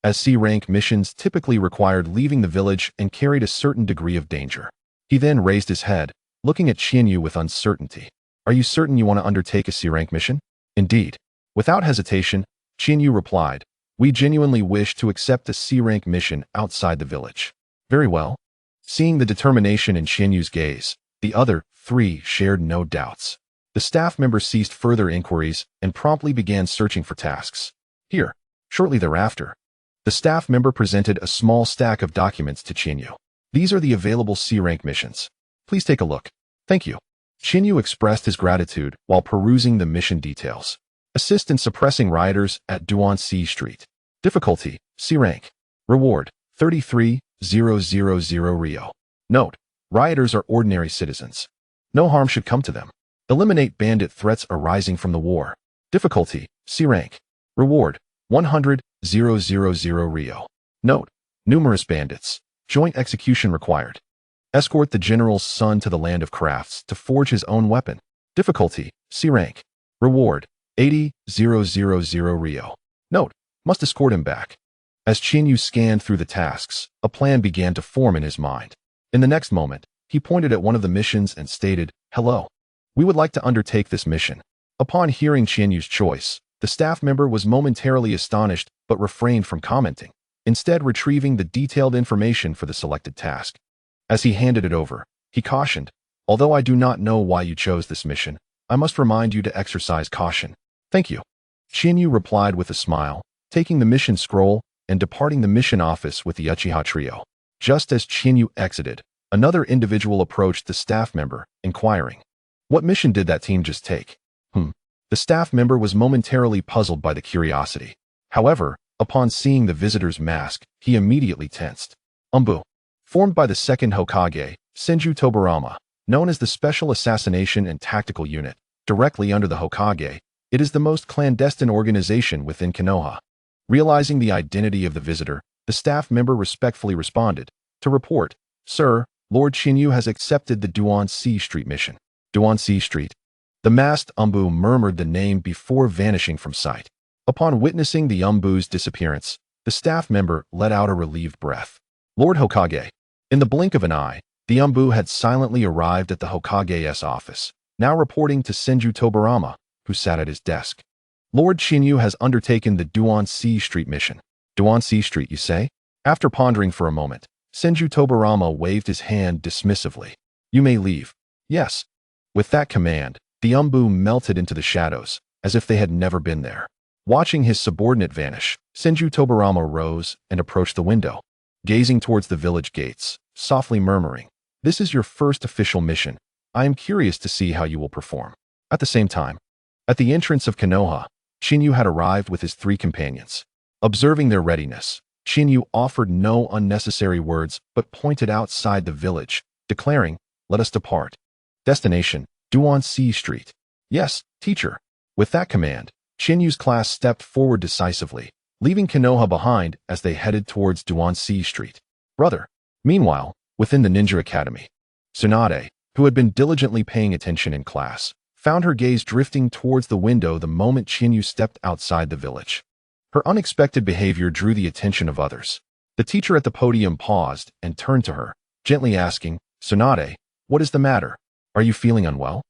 As C-rank missions typically required leaving the village and carried a certain degree of danger. He then raised his head, looking at Chinyu with uncertainty. "Are you certain you want to undertake a C-rank mission?" "Indeed." Without hesitation, Chinyu replied, "We genuinely wish to accept a C-rank mission outside the village." "Very well." Seeing the determination in Chinyu's gaze, the other three shared no doubts. The staff member ceased further inquiries and promptly began searching for tasks. Here, shortly thereafter, the staff member presented a small stack of documents to Chinyu. "These are the available C-rank missions. Please take a look." "Thank you." Chinyu expressed his gratitude while perusing the mission details. Assist in suppressing rioters at Duan-Si Street. Difficulty, C-rank. Reward, 33,000 Rio. Note: rioters are ordinary citizens. No harm should come to them. Eliminate bandit threats arising from the war. Difficulty, C-rank. Reward, 100,000 Rio. Note: numerous bandits. Joint execution required. Escort the general's son to the land of crafts to forge his own weapon. Difficulty, C rank. Reward, 80,000 Rio. Note, must escort him back. As Chinyu scanned through the tasks, a plan began to form in his mind. In the next moment, he pointed at one of the missions and stated, "Hello. We would like to undertake this mission." Upon hearing Chinyu's choice, the staff member was momentarily astonished but refrained from commenting, instead retrieving the detailed information for the selected task. As he handed it over, he cautioned, "Although I do not know why you chose this mission, I must remind you to exercise caution." "Thank you." Chinyu replied with a smile, taking the mission scroll and departing the mission office with the Uchiha trio. Just as Chinyu exited, another individual approached the staff member, inquiring, "What mission did that team just take?" The staff member was momentarily puzzled by the curiosity. However, upon seeing the visitor's mask, he immediately tensed. Umbu. Formed by the second Hokage, Senju Tobarama, known as the Special Assassination and Tactical Unit, directly under the Hokage, it is the most clandestine organization within Konoha. Realizing the identity of the visitor, the staff member respectfully responded, "To report, sir, Lord Chinyu has accepted the Duan C Street mission." Duan C Street. The masked Umbu murmured the name before vanishing from sight. Upon witnessing the Umbu's disappearance, the staff member let out a relieved breath. Lord Hokage. In the blink of an eye, the Umbu had silently arrived at the Hokage's office, now reporting to Senju Tobarama, who sat at his desk. "Lord Chinyu has undertaken the Duan C Street mission." Duan C Street, you say? After pondering for a moment, Senju Tobarama waved his hand dismissively. "You may leave." "Yes." With that command, the Umbu melted into the shadows, as if they had never been there. Watching his subordinate vanish, Senju Tobarama rose and approached the window, gazing towards the village gates, softly murmuring, "This is your first official mission. I am curious to see how you will perform." At the same time, at the entrance of Konoha, Chinyu had arrived with his 3 companions. Observing their readiness, Chinyu offered no unnecessary words but pointed outside the village, declaring, "Let us depart." Destination, Duan C Street. "Yes, teacher." With that command, Chinyu's class stepped forward decisively, leaving Konoha behind as they headed towards Duan C Street. Brother. Meanwhile, within the ninja academy, Tsunade, who had been diligently paying attention in class, found her gaze drifting towards the window the moment Chinyu stepped outside the village. Her unexpected behavior drew the attention of others. The teacher at the podium paused and turned to her, gently asking, "Tsunade, what is the matter? Are you feeling unwell?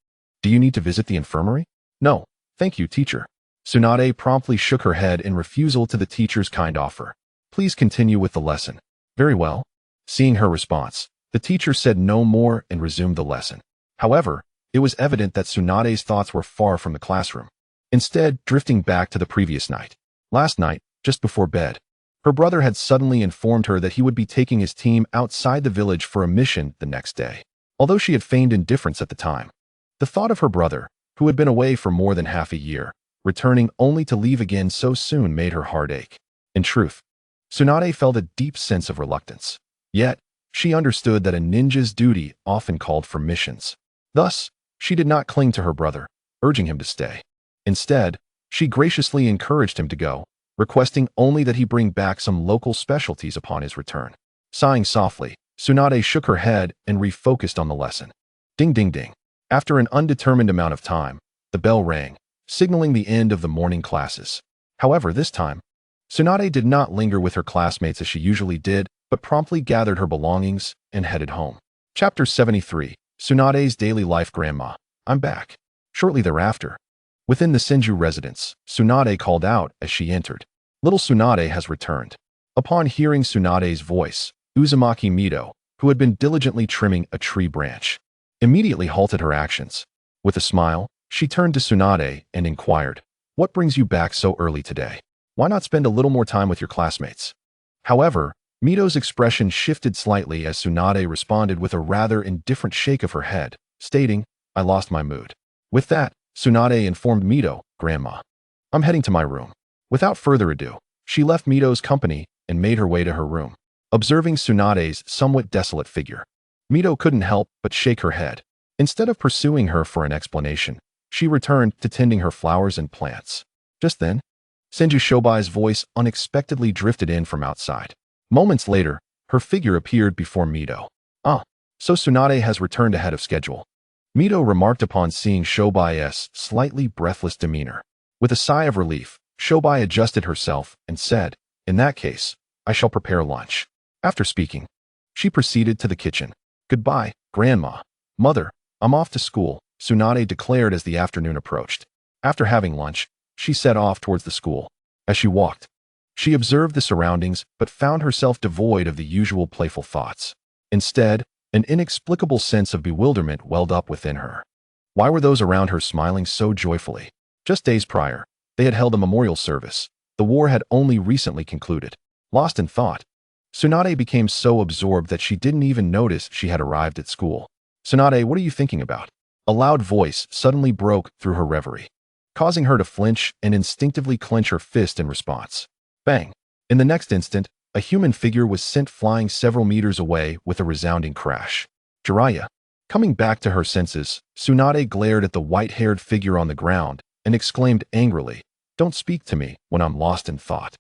Do you need to visit the infirmary?" "No, thank you, teacher." Tsunade promptly shook her head in refusal to the teacher's kind offer. "Please continue with the lesson." "Very well." Seeing her response, the teacher said no more and resumed the lesson. However, it was evident that Tsunade's thoughts were far from the classroom, instead drifting back to the previous night. Last night, just before bed, her brother had suddenly informed her that he would be taking his team outside the village for a mission the next day. Although she had feigned indifference at the time, the thought of her brother, who had been away for more than half a year, returning only to leave again so soon made her heart ache. In truth, Tsunade felt a deep sense of reluctance. Yet, she understood that a ninja's duty often called for missions. Thus, she did not cling to her brother, urging him to stay. Instead, she graciously encouraged him to go, requesting only that he bring back some local specialties upon his return. Sighing softly, Tsunade shook her head and refocused on the lesson. Ding ding ding. After an undetermined amount of time, the bell rang, signaling the end of the morning classes. However, this time, Tsunade did not linger with her classmates as she usually did, but promptly gathered her belongings and headed home. Chapter 73, Tsunade's Daily Life. Grandma, I'm back. Shortly thereafter, within the Senju residence, Tsunade called out as she entered. Little Tsunade has returned. Upon hearing Tsunade's voice, Uzumaki Mito, who had been diligently trimming a tree branch, immediately halted her actions. With a smile, she turned to Tsunade and inquired, "What brings you back so early today? Why not spend a little more time with your classmates?" However, Mito's expression shifted slightly as Tsunade responded with a rather indifferent shake of her head, stating, "I lost my mood." With that, Tsunade informed Mito, "Grandma, I'm heading to my room." Without further ado, she left Mito's company and made her way to her room. Observing Tsunade's somewhat desolate figure, Mito couldn't help but shake her head. Instead of pursuing her for an explanation, she returned to tending her flowers and plants. Just then, Senju Shobai's voice unexpectedly drifted in from outside. Moments later, her figure appeared before Mito. "Ah, so Tsunade has returned ahead of schedule." Mito remarked upon seeing Shobai's slightly breathless demeanor. With a sigh of relief, Shobai adjusted herself and said, "In that case, I shall prepare lunch." After speaking, she proceeded to the kitchen. "Goodbye, Grandma. Mother, I'm off to school," Tsunade declared as the afternoon approached. After having lunch, she set off towards the school. As she walked, she observed the surroundings but found herself devoid of the usual playful thoughts. Instead, an inexplicable sense of bewilderment welled up within her. Why were those around her smiling so joyfully? Just days prior, they had held a memorial service. The war had only recently concluded. Lost in thought, Tsunade became so absorbed that she didn't even notice she had arrived at school. "Tsunade, what are you thinking about?" A loud voice suddenly broke through her reverie, causing her to flinch and instinctively clench her fist in response. Bang! In the next instant, a human figure was sent flying several meters away with a resounding crash. Jiraiya. Coming back to her senses, Tsunade glared at the white-haired figure on the ground and exclaimed angrily, "Don't speak to me when I'm lost in thought.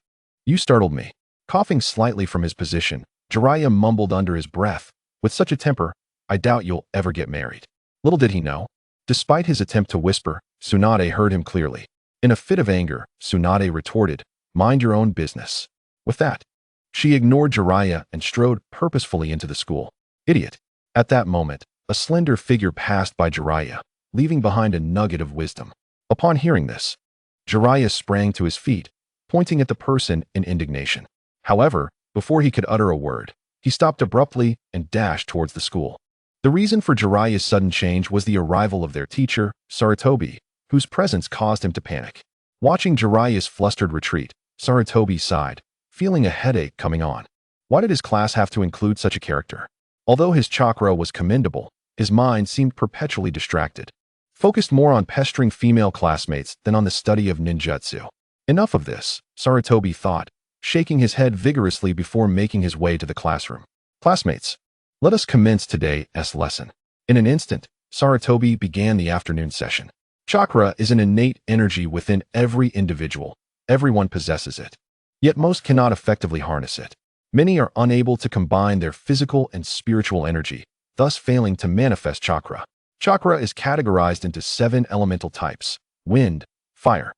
You startled me." Coughing slightly from his position, Jiraiya mumbled under his breath, "With such a temper, I doubt you'll ever get married." Little did he know. Despite his attempt to whisper, Tsunade heard him clearly. In a fit of anger, Tsunade retorted, "Mind your own business." With that, she ignored Jiraiya and strode purposefully into the school. Idiot. At that moment, a slender figure passed by Jiraiya, leaving behind a nugget of wisdom. Upon hearing this, Jiraiya sprang to his feet, pointing at the person in indignation. However, before he could utter a word, he stopped abruptly and dashed towards the school. The reason for Jiraiya's sudden change was the arrival of their teacher, Sarutobi, whose presence caused him to panic. Watching Jiraiya's flustered retreat, Sarutobi sighed, feeling a headache coming on. Why did his class have to include such a character? Although his chakra was commendable, his mind seemed perpetually distracted, focused more on pestering female classmates than on the study of ninjutsu. Enough of this, Sarutobi thought, shaking his head vigorously before making his way to the classroom. "Classmates, let us commence today's lesson." In an instant, Sarutobi began the afternoon session. Chakra is an innate energy within every individual. Everyone possesses it. Yet most cannot effectively harness it. Many are unable to combine their physical and spiritual energy, thus failing to manifest chakra. Chakra is categorized into 7 elemental types: wind, fire,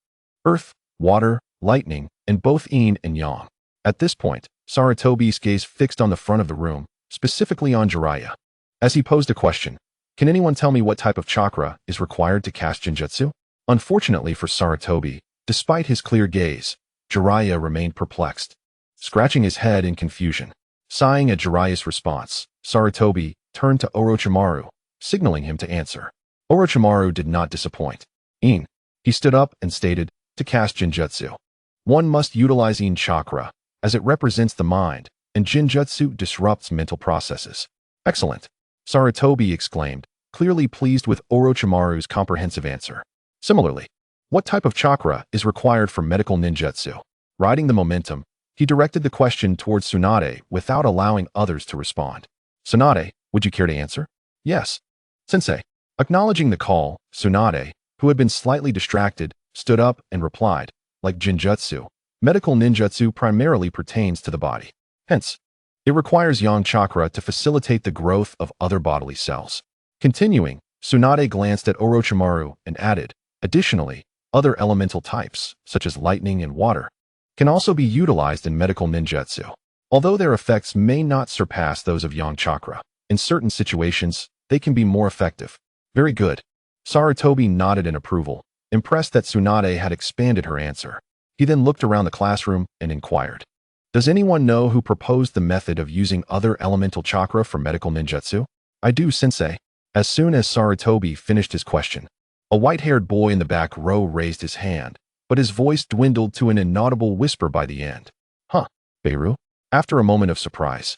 earth, water, lightning, and both yin and yang. At this point, Sarutobi's gaze fixed on the front of the room, specifically on Jiraiya. As he posed a question, "Can anyone tell me what type of chakra is required to cast Jinjutsu?" Unfortunately for Sarutobi, despite his clear gaze, Jiraiya remained perplexed, scratching his head in confusion. Sighing at Jiraiya's response, Sarutobi turned to Orochimaru, signaling him to answer. Orochimaru did not disappoint. "Yin." He stood up and stated, "To cast Jinjutsu, one must utilize Yin chakra, as it represents the mind, and Jinjutsu disrupts mental processes." "Excellent," Sarutobi exclaimed, clearly pleased with Orochimaru's comprehensive answer. Similarly, what type of chakra is required for medical ninjutsu? Riding the momentum, he directed the question towards Tsunade without allowing others to respond. "Tsunade, would you care to answer?" "Yes, Sensei." Acknowledging the call, Tsunade, who had been slightly distracted, stood up and replied, "Like Jinjutsu, medical ninjutsu primarily pertains to the body. Hence, it requires yang chakra to facilitate the growth of other bodily cells." Continuing, Tsunade glanced at Orochimaru and added, "Additionally, other elemental types, such as lightning and water, can also be utilized in medical ninjutsu. Although their effects may not surpass those of yang chakra, in certain situations, they can be more effective." "Very good." Sarutobi nodded in approval, impressed that Tsunade had expanded her answer. He then looked around the classroom and inquired, "Does anyone know who proposed the method of using other elemental chakra for medical ninjutsu?" "I do, Sensei." As soon as Sarutobi finished his question, a white-haired boy in the back row raised his hand, but his voice dwindled to an inaudible whisper by the end. "Huh, Beirut?" After a moment of surprise,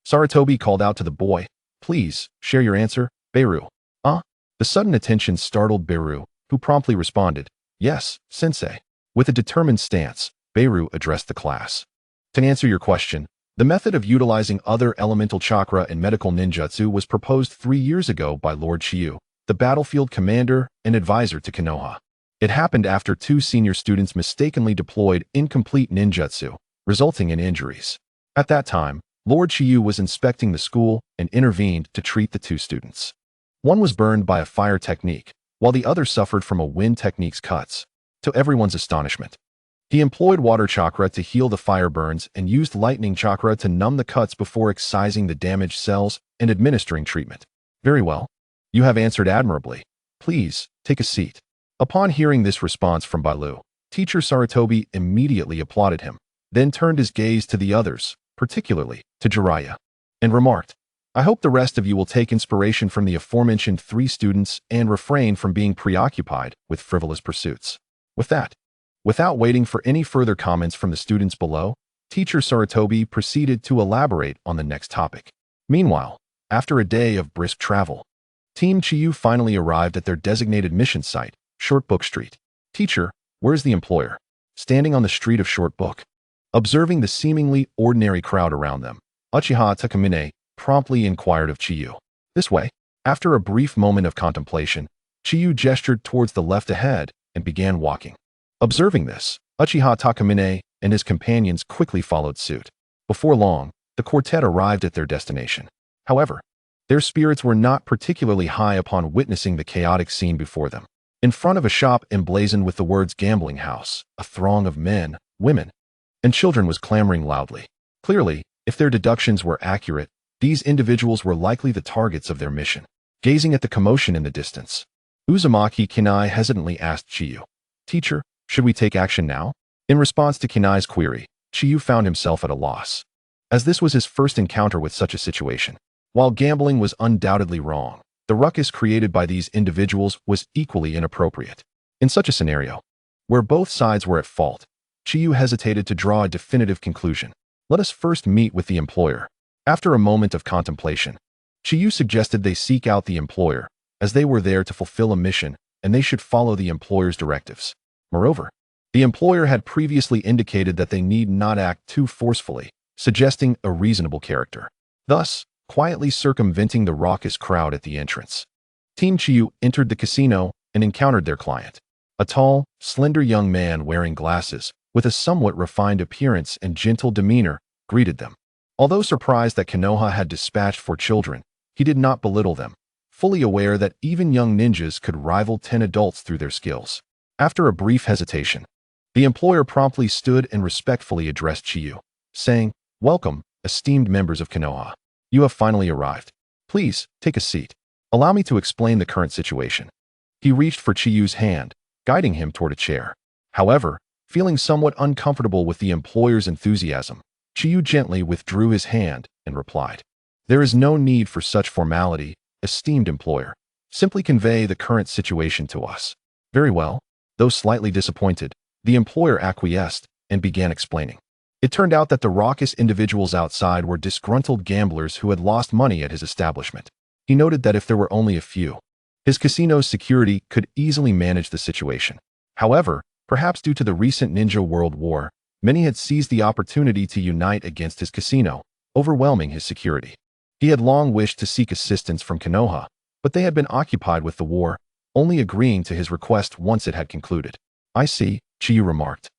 Sarutobi called out to the boy, "Please, share your answer, Beirut." The sudden attention startled Beirut, who promptly responded, "Yes, Sensei." With a determined stance, Beirut addressed the class. "To answer your question, the method of utilizing other elemental chakra in medical ninjutsu was proposed 3 years ago by Lord Chiyu, the battlefield commander and advisor to Konoha. It happened after 2 senior students mistakenly deployed incomplete ninjutsu, resulting in injuries. At that time, Lord Chiyu was inspecting the school and intervened to treat the 2 students. One was burned by a fire technique, while the other suffered from a wind technique's cuts. To everyone's astonishment, he employed water chakra to heal the fire burns and used lightning chakra to numb the cuts before excising the damaged cells and administering treatment. Very well. You have answered admirably. Please, take a seat. Upon hearing this response from Bailu, teacher Sarutobi immediately applauded him, then turned his gaze to the others, particularly to Jiraiya, and remarked, I hope the rest of you will take inspiration from the aforementioned 3 students and refrain from being preoccupied with frivolous pursuits. With that, without waiting for any further comments from the students below, teacher Sarutobi proceeded to elaborate on the next topic. Meanwhile, after a day of brisk travel, Team Chiyu finally arrived at their designated mission site, Short Book Street. Teacher, where's the employer? Standing on the street of Short Book, observing the seemingly ordinary crowd around them, Uchiha Takamine promptly inquired of Chiyu. This way. After a brief moment of contemplation, Chiyu gestured towards the left ahead and began walking. Observing this, Uchiha Takamine and his companions quickly followed suit. Before long, the quartet arrived at their destination. However, their spirits were not particularly high upon witnessing the chaotic scene before them. In front of a shop emblazoned with the words gambling house, a throng of men, women, and children was clamoring loudly. Clearly, if their deductions were accurate, these individuals were likely the targets of their mission. Gazing at the commotion in the distance, Uzumaki Kinai hesitantly asked Chiyu, Teacher, should we take action now? In response to Kinai's query, Chiyu found himself at a loss, as this was his first encounter with such a situation. While gambling was undoubtedly wrong, the ruckus created by these individuals was equally inappropriate. In such a scenario, where both sides were at fault, Chiyu hesitated to draw a definitive conclusion. Let us first meet with the employer. After a moment of contemplation, Chiyu suggested they seek out the employer, as they were there to fulfill a mission and they should follow the employer's directives. Moreover, the employer had previously indicated that they need not act too forcefully, suggesting a reasonable character. Thus, quietly circumventing the raucous crowd at the entrance, Team Chiyu entered the casino and encountered their client. A tall, slender young man wearing glasses, with a somewhat refined appearance and gentle demeanor, greeted them. Although surprised that Konoha had dispatched 4 children, he did not belittle them, fully aware that even young ninjas could rival 10 adults through their skills. After a brief hesitation, the employer promptly stood and respectfully addressed Chiyu, saying, Welcome, esteemed members of Konoha. You have finally arrived. Please, take a seat. Allow me to explain the current situation. He reached for Chiyu's hand, guiding him toward a chair. However, feeling somewhat uncomfortable with the employer's enthusiasm, Chiyu gently withdrew his hand and replied, There is no need for such formality, esteemed employer. Simply convey the current situation to us. Very well. Though slightly disappointed, the employer acquiesced and began explaining. It turned out that the raucous individuals outside were disgruntled gamblers who had lost money at his establishment. He noted that if there were only a few, his casino's security could easily manage the situation. However, perhaps due to the recent Ninja World War, many had seized the opportunity to unite against his casino, overwhelming his security. He had long wished to seek assistance from Konoha, but they had been occupied with the war, only agreeing to his request once it had concluded. I see, Chiyu remarked,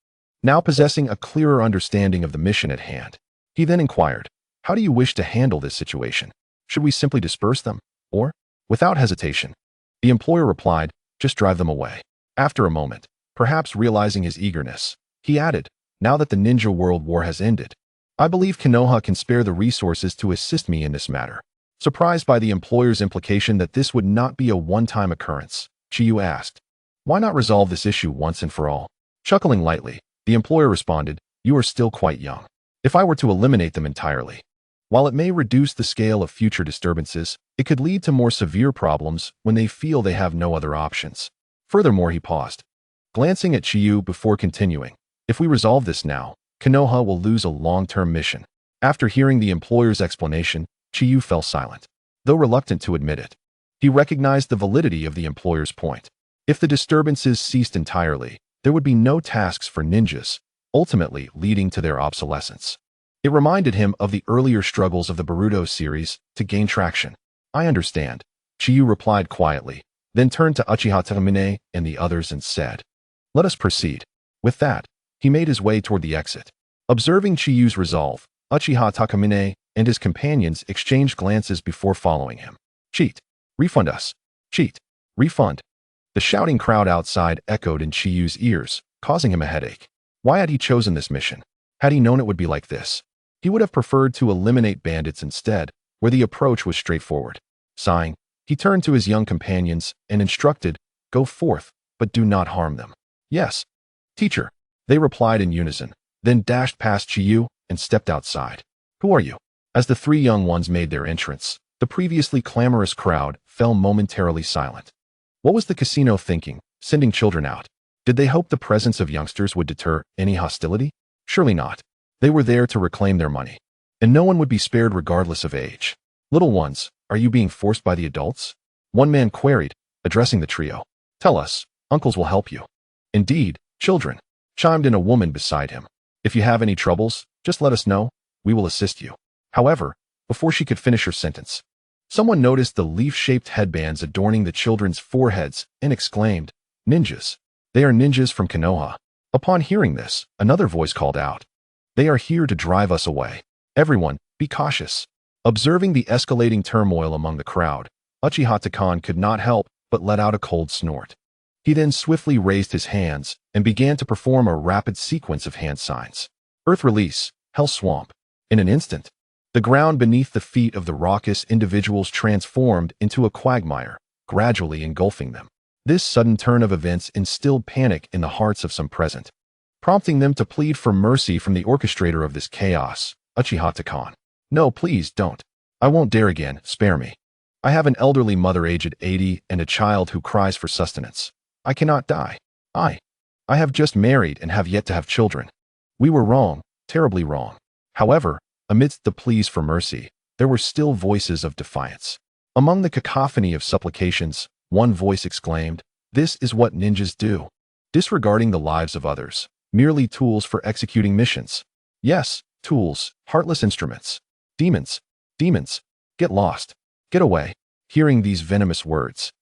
now possessing a clearer understanding of the mission at hand. He then inquired, How do you wish to handle this situation? Should we simply disperse them? Or, without hesitation, the employer replied, Just drive them away. After a moment, perhaps realizing his eagerness, he added, Now that the Ninja World War has ended, I believe Konoha can spare the resources to assist me in this matter. Surprised by the employer's implication that this would not be a one-time occurrence, Chiyu asked, Why not resolve this issue once and for all? Chuckling lightly, the employer responded, You are still quite young. If I were to eliminate them entirely, while it may reduce the scale of future disturbances, it could lead to more severe problems when they feel they have no other options. Furthermore, he paused, glancing at Chiyu before continuing, If we resolve this now, Konoha will lose a long-term mission. After hearing the employer's explanation, Chiyu fell silent. Though reluctant to admit it, he recognized the validity of the employer's point. If the disturbances ceased entirely, there would be no tasks for ninjas, ultimately leading to their obsolescence. It reminded him of the earlier struggles of the Naruto series to gain traction. I understand, Chiyu replied quietly, then turned to Uchiha Takamine and the others and said, Let us proceed. With that, he made his way toward the exit. Observing Chiyu's resolve, Uchiha Takamine and his companions exchanged glances before following him. Cheat. Refund us. Cheat. Refund. The shouting crowd outside echoed in Chiyu's ears, causing him a headache. Why had he chosen this mission? Had he known it would be like this? He would have preferred to eliminate bandits instead, where the approach was straightforward. Sighing, he turned to his young companions and instructed, "Go forth, but do not harm them." "Yes, teacher," they replied in unison, then dashed past Chiyu and stepped outside. "Who are you?" As the three young ones made their entrance, the previously clamorous crowd fell momentarily silent. What was the casino thinking, sending children out? Did they hope the presence of youngsters would deter any hostility? Surely not. They were there to reclaim their money, and no one would be spared regardless of age. "Little ones, are you being forced by the adults?" One man queried, addressing the trio. "Tell us, uncles will help you." "Indeed, children," chimed in a woman beside him. "If you have any troubles, just let us know. We will assist you." However, before she could finish her sentence, someone noticed the leaf-shaped headbands adorning the children's foreheads and exclaimed, "Ninjas. They are ninjas from Konoha." Upon hearing this, another voice called out, "They are here to drive us away. Everyone, be cautious." Observing the escalating turmoil among the crowd, Uchiha Takan could not help but let out a cold snort. He then swiftly raised his hands and began to perform a rapid sequence of hand signs. Earth release, hell swamp. In an instant, the ground beneath the feet of the raucous individuals transformed into a quagmire, gradually engulfing them. This sudden turn of events instilled panic in the hearts of some present, prompting them to plead for mercy from the orchestrator of this chaos, Uchiha Takan. "No, please don't. I won't dare again, spare me. I have an elderly mother aged 80 and a child who cries for sustenance. I cannot die. I have just married and have yet to have children. We were wrong, terribly wrong." However, amidst the pleas for mercy, there were still voices of defiance. Among the cacophony of supplications, one voice exclaimed, "This is what ninjas do, disregarding the lives of others, merely tools for executing missions." Yes, tools, heartless instruments. Demons, demons, get lost, get away. Hearing these venomous words,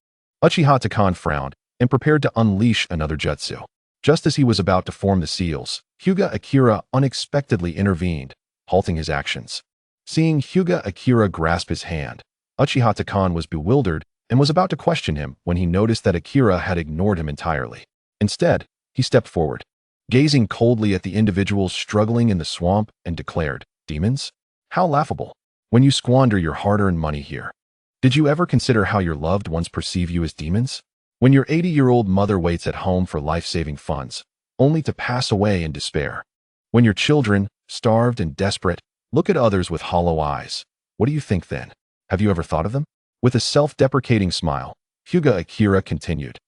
Uchiha Takan frowned and prepared to unleash another jutsu. Just as he was about to form the seals, Hyuga Akira unexpectedly intervened, halting his actions. Seeing Hyuga Akira grasp his hand, Uchiha Takan was bewildered and was about to question him when he noticed that Akira had ignored him entirely. Instead, he stepped forward, gazing coldly at the individuals struggling in the swamp, and declared, "Demons? How laughable, when you squander your hard-earned money here. Did you ever consider how your loved ones perceive you as demons? When your 80-year-old mother waits at home for life-saving funds, only to pass away in despair. When your children, starved and desperate, look at others with hollow eyes, what do you think then? Have you ever thought of them?" With a self-deprecating smile, Hyuga Akira continued,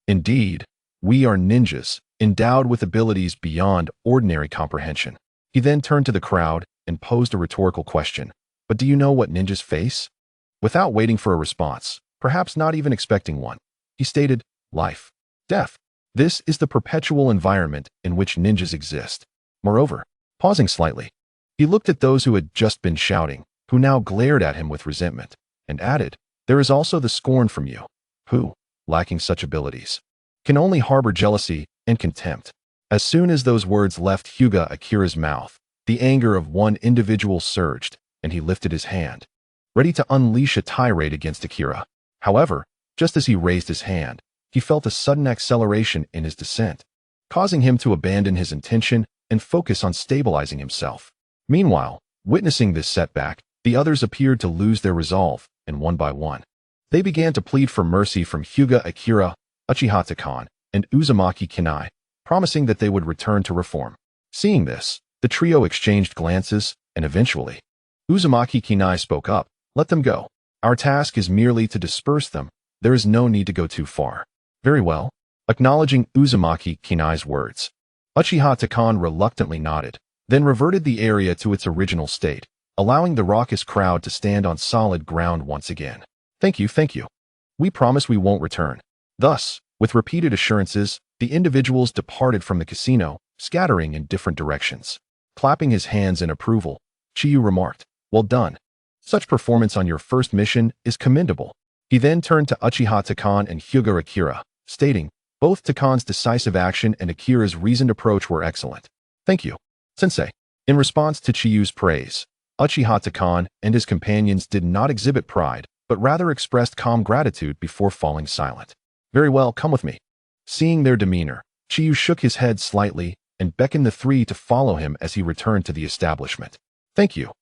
"Indeed, we are ninjas, endowed with abilities beyond ordinary comprehension." He then turned to the crowd and posed a rhetorical question. "But do you know what ninjas face?" Without waiting for a response, perhaps not even expecting one, he stated, "Life. Death. This is the perpetual environment in which ninjas exist." Moreover, pausing slightly, he looked at those who had just been shouting, who now glared at him with resentment, and added, "There is also the scorn from you, who, lacking such abilities, can only harbor jealousy and contempt." As soon as those words left Hyuga Akira's mouth, the anger of one individual surged, and he lifted his hand, ready to unleash a tirade against Akira. However, just as he raised his hand, he felt a sudden acceleration in his descent, causing him to abandon his intention and focus on stabilizing himself. Meanwhile, witnessing this setback, the others appeared to lose their resolve, and one by one, they began to plead for mercy from Hyuga Akira, Uchiha Takan, and Uzumaki Kinai, promising that they would return to reform. Seeing this, the trio exchanged glances, and eventually, Uzumaki Kinai spoke up, "Let them go. Our task is merely to disperse them. There is no need to go too far." "Very well." Acknowledging Uzumaki Kinai's words, Uchiha Takan reluctantly nodded, then reverted the area to its original state, allowing the raucous crowd to stand on solid ground once again. Thank you. We promise we won't return." Thus, with repeated assurances, the individuals departed from the casino, scattering in different directions. Clapping his hands in approval, Chiyu remarked, "Well done. Such performance on your first mission is commendable." He then turned to Uchiha Takan and Hyuga Akira, stating, "Both Takan's decisive action and Akira's reasoned approach were excellent. Thank you, Sensei." In response to Chiyu's praise, Uchiha Takan and his companions did not exhibit pride, but rather expressed calm gratitude before falling silent. Very well, come with me. Seeing their demeanor, Chiyu shook his head slightly and beckoned the three to follow him as he returned to the establishment. Thank you,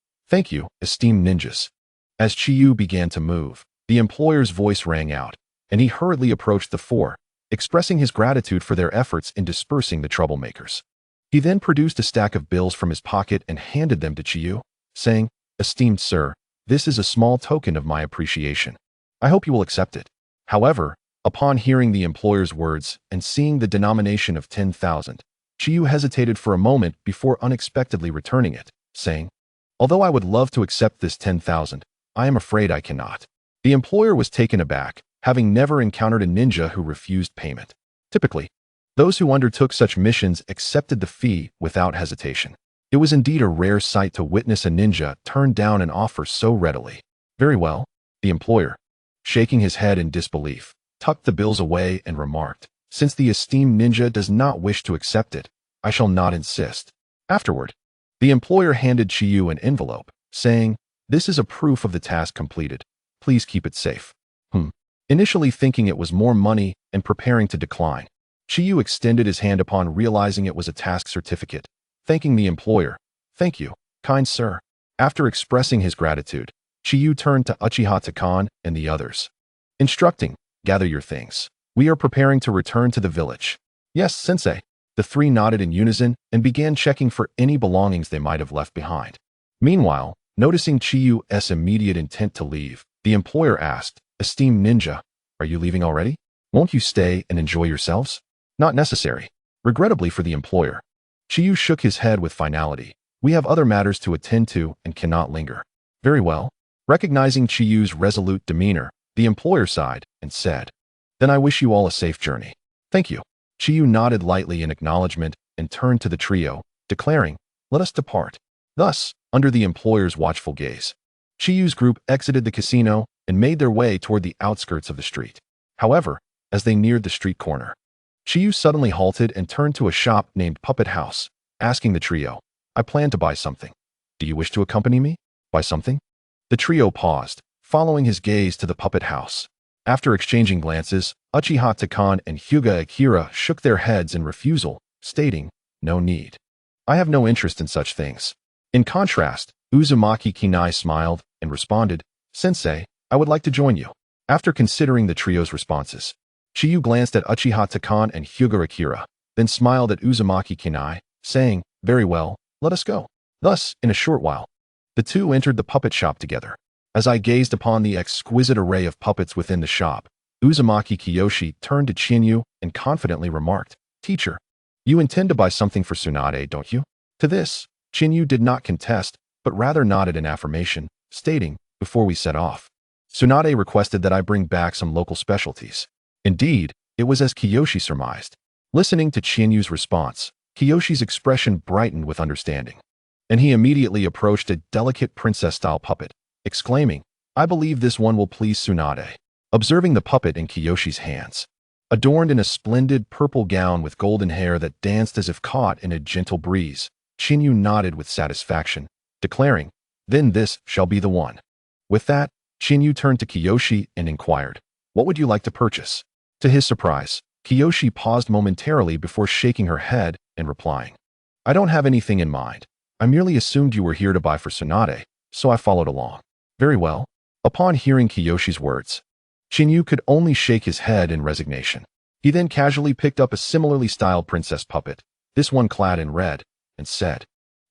esteemed ninjas. As Chiyu began to move, the employer's voice rang out, and he hurriedly approached the four, expressing his gratitude for their efforts in dispersing the troublemakers. He then produced a stack of bills from his pocket and handed them to Chiyu, saying, Esteemed sir, this is a small token of my appreciation. I hope you will accept it. However, upon hearing the employer's words and seeing the denomination of 10,000, Chiyu hesitated for a moment before unexpectedly returning it, saying, Although I would love to accept this 10,000, I am afraid I cannot. The employer was taken aback, having never encountered a ninja who refused payment. Typically, those who undertook such missions accepted the fee without hesitation. It was indeed a rare sight to witness a ninja turn down an offer so readily. Very well, the employer, shaking his head in disbelief, tucked the bills away and remarked, Since the esteemed ninja does not wish to accept it, I shall not insist. Afterward, the employer handed Chiyu an envelope, saying, This is a proof of the task completed. Please keep it safe. Initially thinking it was more money and preparing to decline, Chiyu extended his hand upon realizing it was a task certificate, thanking the employer. Thank you, kind sir. After expressing his gratitude, Chiyu turned to Uchiha Takan and the others, instructing, Gather your things. We are preparing to return to the village. Yes, sensei. The three nodded in unison and began checking for any belongings they might have left behind. Meanwhile, noticing Chiyu's immediate intent to leave, the employer asked, Esteemed ninja, are you leaving already? Won't you stay and enjoy yourselves? Not necessary. Regrettably for the employer, Chiyu shook his head with finality. We have other matters to attend to and cannot linger. Very well. Recognizing Chiyu's resolute demeanor, the employer sighed and said, Then I wish you all a safe journey. Thank you. Chiyu nodded lightly in acknowledgement and turned to the trio, declaring, Let us depart. Thus, under the employer's watchful gaze, Chiyu's group exited the casino and made their way toward the outskirts of the street. However, as they neared the street corner, Chiyu suddenly halted and turned to a shop named Puppet House, asking the trio, I plan to buy something. Do you wish to accompany me? Buy something? The trio paused, following his gaze to the Puppet House. After exchanging glances, Uchiha Takan and Hyuga Akira shook their heads in refusal, stating, No need. I have no interest in such things. In contrast, Uzumaki Kinai smiled and responded, Sensei, I would like to join you. After considering the trio's responses, Chiyu glanced at Uchiha Takan and Hyuga Akira, then smiled at Uzumaki Kinai, saying, Very well, let us go. Thus, in a short while, the two entered the puppet shop together. As I gazed upon the exquisite array of puppets within the shop, Uzumaki Kiyoshi turned to Chinyu and confidently remarked, Teacher, you intend to buy something for Tsunade, don't you? To this, Chinyu did not contest, but rather nodded in affirmation, stating, Before we set off, Tsunade requested that I bring back some local specialties. Indeed, it was as Kiyoshi surmised. Listening to Chinyu's response, Kiyoshi's expression brightened with understanding, and he immediately approached a delicate princess-style puppet, exclaiming, I believe this one will please Tsunade. Observing the puppet in Kiyoshi's hands, adorned in a splendid purple gown with golden hair that danced as if caught in a gentle breeze, Chinyu nodded with satisfaction, declaring, Then this shall be the one. With that, Chinyu turned to Kiyoshi and inquired, What would you like to purchase? To his surprise, Kiyoshi paused momentarily before shaking her head and replying, I don't have anything in mind. I merely assumed you were here to buy for Tsunade, so I followed along. Very well. Upon hearing Kiyoshi's words, Chinyu could only shake his head in resignation. He then casually picked up a similarly styled princess puppet, this one clad in red, and said,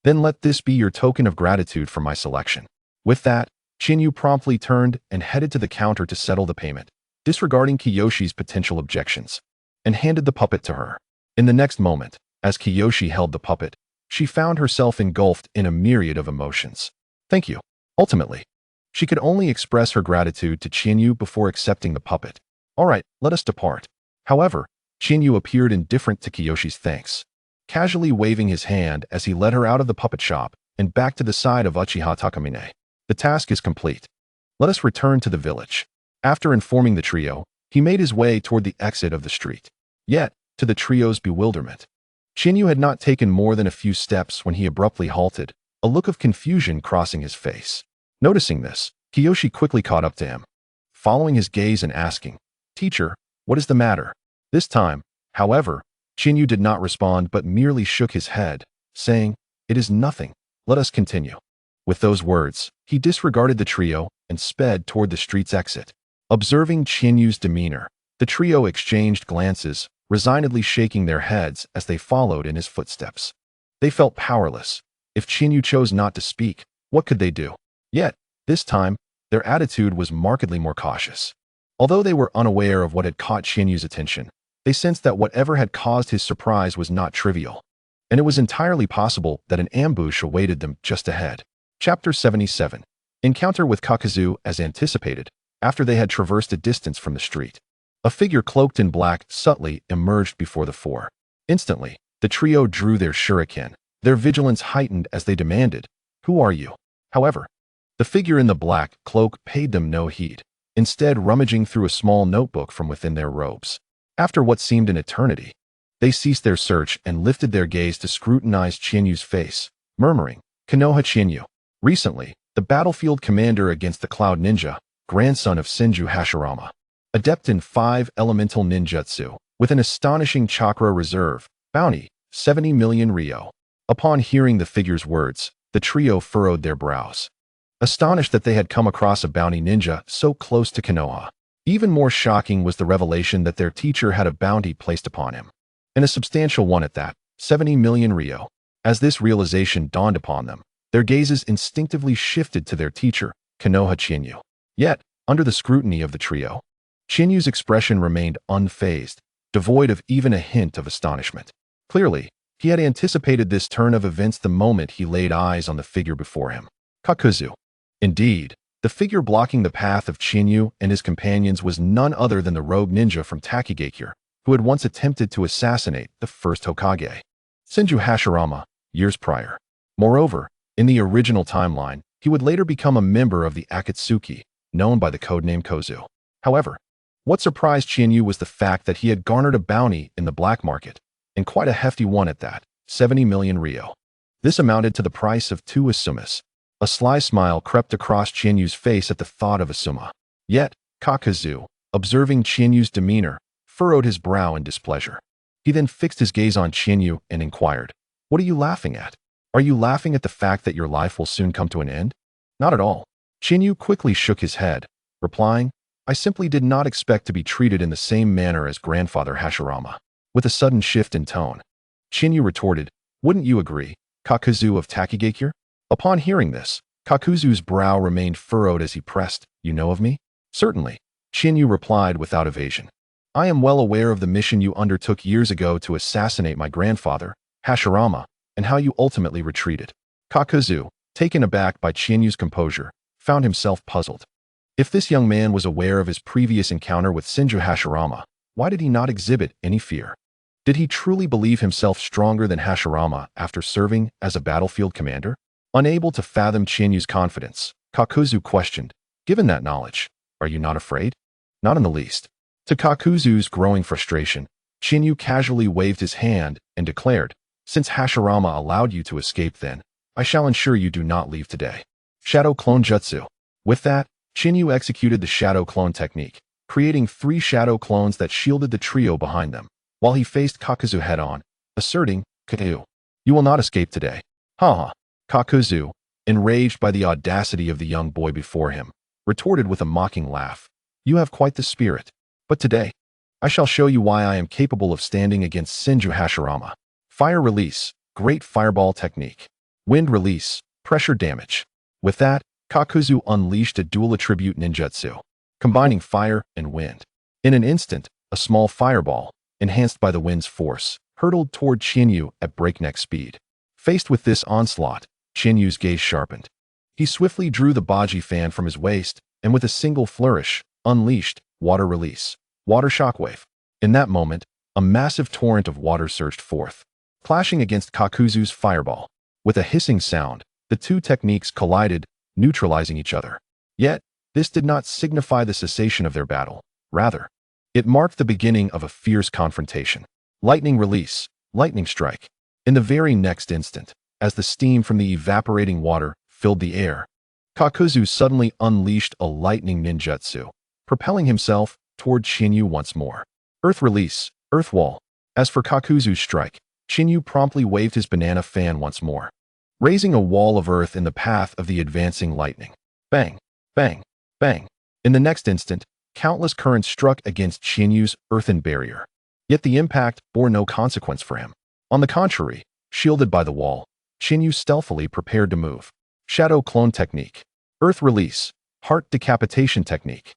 Then let this be your token of gratitude for my selection. With that, Chinyu promptly turned and headed to the counter to settle the payment, disregarding Kiyoshi's potential objections, and handed the puppet to her. In the next moment, as Kiyoshi held the puppet, she found herself engulfed in a myriad of emotions. Thank you. Ultimately, she could only express her gratitude to Chinyu before accepting the puppet. All right, let us depart. However, Chinyu appeared indifferent to Kiyoshi's thanks, casually waving his hand as he led her out of the puppet shop and back to the side of Uchiha Takamine. The task is complete. Let us return to the village. After informing the trio, he made his way toward the exit of the street. Yet, to the trio's bewilderment, Chinyu had not taken more than a few steps when he abruptly halted, a look of confusion crossing his face. Noticing this, Kiyoshi quickly caught up to him, following his gaze and asking, "Teacher, what is the matter?" This time, however, Chinyu did not respond but merely shook his head, saying, "It is nothing. Let us continue." With those words, he disregarded the trio and sped toward the street's exit. Observing Chinyu's demeanor, the trio exchanged glances, resignedly shaking their heads as they followed in his footsteps. They felt powerless. If Chinyu chose not to speak, what could they do? Yet, this time, their attitude was markedly more cautious. Although they were unaware of what had caught Chinyu's attention, they sensed that whatever had caused his surprise was not trivial, and it was entirely possible that an ambush awaited them just ahead. Chapter 77. Encounter with Kakuzu. As anticipated, after they had traversed a distance from the street, a figure cloaked in black subtly emerged before the four. Instantly, the trio drew their shuriken, their vigilance heightened as they demanded, "Who are you?" However, the figure in the black cloak paid them no heed, instead rummaging through a small notebook from within their robes. After what seemed an eternity, they ceased their search and lifted their gaze to scrutinize Chinyu's face, murmuring, "Konoha Chinyu. Recently, the battlefield commander against the Cloud Ninja, grandson of Senju Hashirama. Adept in 5 elemental ninjutsu, with an astonishing chakra reserve, bounty, 70 million ryo." Upon hearing the figure's words, the trio furrowed their brows, astonished that they had come across a bounty ninja so close to Konoha. Even more shocking was the revelation that their teacher had a bounty placed upon him, and a substantial one at that, 70 million ryo. As this realization dawned upon them, their gazes instinctively shifted to their teacher, Konoha Chinyu. Yet, under the scrutiny of the trio, Chinyu's expression remained unfazed, devoid of even a hint of astonishment. Clearly, he had anticipated this turn of events the moment he laid eyes on the figure before him. Kakuzu. Indeed, the figure blocking the path of Chinyu and his companions was none other than the rogue ninja from Takigakure, who had once attempted to assassinate the first Hokage, Senju Hashirama, years prior. Moreover, in the original timeline, he would later become a member of the Akatsuki, known by the codename Kozu. However, what surprised Chinyu was the fact that he had garnered a bounty in the black market, and quite a hefty one at that, 70 million ryo. This amounted to the price of 2 asumas. A sly smile crept across Chinyu's face at the thought of asuma. Yet, Kakuzu, observing Chinyu's demeanor, furrowed his brow in displeasure. He then fixed his gaze on Chinyu and inquired, "What are you laughing at? Are you laughing at the fact that your life will soon come to an end?" "Not at all." Chinyu quickly shook his head, replying, "I simply did not expect to be treated in the same manner as grandfather Hashirama." With a sudden shift in tone, Chinyu retorted, "Wouldn't you agree, Kakuzu of Takigakure?" Upon hearing this, Kakuzu's brow remained furrowed as he pressed, "You know of me?" "Certainly," Chinyu replied without evasion. "I am well aware of the mission you undertook years ago to assassinate my grandfather, Hashirama, and how you ultimately retreated." Kakuzu, taken aback by Chinyu's composure, found himself puzzled. If this young man was aware of his previous encounter with Senju Hashirama, why did he not exhibit any fear? Did he truly believe himself stronger than Hashirama after serving as a battlefield commander? Unable to fathom Chinyu's confidence, Kakuzu questioned, "Given that knowledge, are you not afraid?" "Not in the least." To Kakuzu's growing frustration, Chinyu casually waved his hand and declared, "Since Hashirama allowed you to escape then, I shall ensure you do not leave today." Shadow Clone Jutsu. With that, Chinyu executed the shadow clone technique, creating 3 shadow clones that shielded the trio behind them, while he faced Kakuzu head-on, asserting, "Kaku, you will not escape today." "Ha." Kakuzu, enraged by the audacity of the young boy before him, retorted with a mocking laugh, "You have quite the spirit. But today, I shall show you why I am capable of standing against Senju Hashirama." Fire release, great fireball technique. Wind release, pressure damage. With that, Kakuzu unleashed a dual attribute ninjutsu, combining fire and wind. In an instant, a small fireball, enhanced by the wind's force, hurtled toward Chinyu at breakneck speed. Faced with this onslaught, Chinyu's gaze sharpened. He swiftly drew the baji fan from his waist, and with a single flourish, unleashed water release, water shockwave. In that moment, a massive torrent of water surged forth, clashing against Kakuzu's fireball. With a hissing sound, the 2 techniques collided, neutralizing each other. Yet, this did not signify the cessation of their battle. Rather, it marked the beginning of a fierce confrontation. Lightning release, lightning strike. In the very next instant, as the steam from the evaporating water filled the air, Kakuzu suddenly unleashed a lightning ninjutsu, propelling himself toward Chinyu once more. Earth release, earth wall. As for Kakuzu's strike, Chinyu promptly waved his banana fan once more, raising a wall of earth in the path of the advancing lightning. Bang, bang, bang. In the next instant, countless currents struck against Chinyu's earthen barrier. Yet the impact bore no consequence for him. On the contrary, shielded by the wall, Chinyu stealthily prepared to move. Shadow clone technique. Earth release, heart decapitation technique.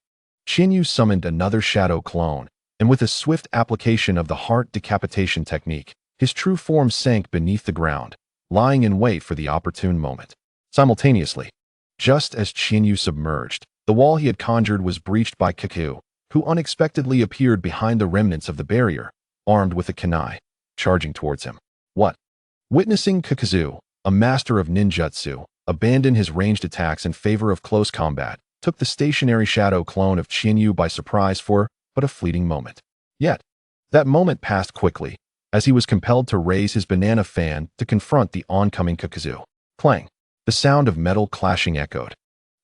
Chinyu summoned another shadow clone, and with a swift application of the heart decapitation technique, his true form sank beneath the ground, lying in wait for the opportune moment. Simultaneously, just as Chinyu submerged, the wall he had conjured was breached by Kaku, who unexpectedly appeared behind the remnants of the barrier, armed with a kunai, charging towards him. What? Witnessing Kakuzu, a master of ninjutsu, abandon his ranged attacks in favor of close combat, took the stationary shadow clone of Chinyu by surprise for but a fleeting moment. Yet, that moment passed quickly, as he was compelled to raise his banana fan to confront the oncoming Kakuzu. Clang! The sound of metal clashing echoed,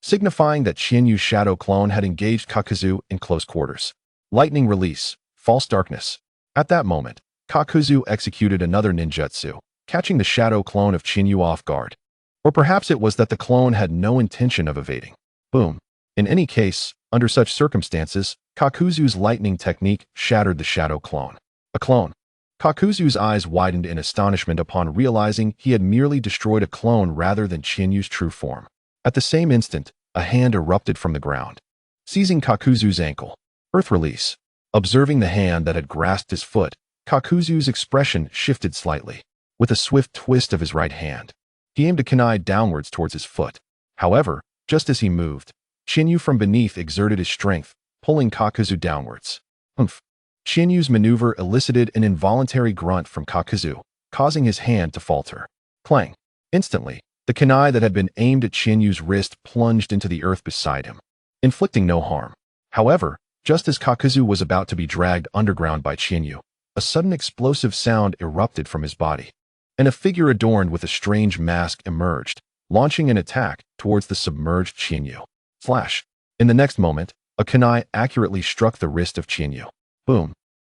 signifying that Chinyu's shadow clone had engaged Kakuzu in close quarters. Lightning release, false darkness. At that moment, Kakuzu executed another ninjutsu, catching the shadow clone of Chinyu off guard. Or perhaps it was that the clone had no intention of evading. Boom. In any case, under such circumstances, Kakuzu's lightning technique shattered the shadow clone. A clone. Kakuzu's eyes widened in astonishment upon realizing he had merely destroyed a clone rather than Chinyu's true form. At the same instant, a hand erupted from the ground, seizing Kakuzu's ankle. Earth release. Observing the hand that had grasped his foot, Kakuzu's expression shifted slightly. With a swift twist of his right hand, he aimed a kunai downwards towards his foot. However, just as he moved, Chinyu from beneath exerted his strength, pulling Kakuzu downwards. Humph. Chinyu's maneuver elicited an involuntary grunt from Kakuzu, causing his hand to falter. Clang. Instantly, the kunai that had been aimed at Chinyu's wrist plunged into the earth beside him, inflicting no harm. However, just as Kakuzu was about to be dragged underground by Chinyu, a sudden explosive sound erupted from his body, and a figure adorned with a strange mask emerged, launching an attack towards the submerged Chinyu. Flash. In the next moment, a kunai accurately struck the wrist of Chinyu. Boom.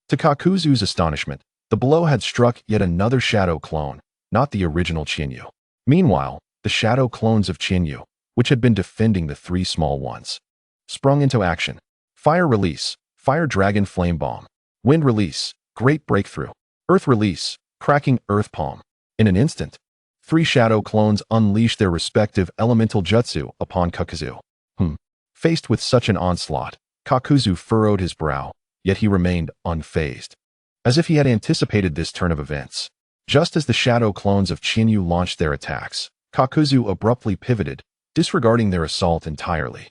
To Kakuzu's astonishment, the blow had struck yet another shadow clone, not the original Chinyu. Meanwhile, the shadow clones of Chinyu, which had been defending the three small ones, sprung into action. Fire release, fire dragon flame bomb. Wind release, great breakthrough. Earth release, cracking earth palm. In an instant, three shadow clones unleashed their respective elemental jutsu upon Kakuzu. Faced with such an onslaught, Kakuzu furrowed his brow, yet he remained unfazed, as if he had anticipated this turn of events. Just as the shadow clones of Chinyu launched their attacks, Kakuzu abruptly pivoted, disregarding their assault entirely,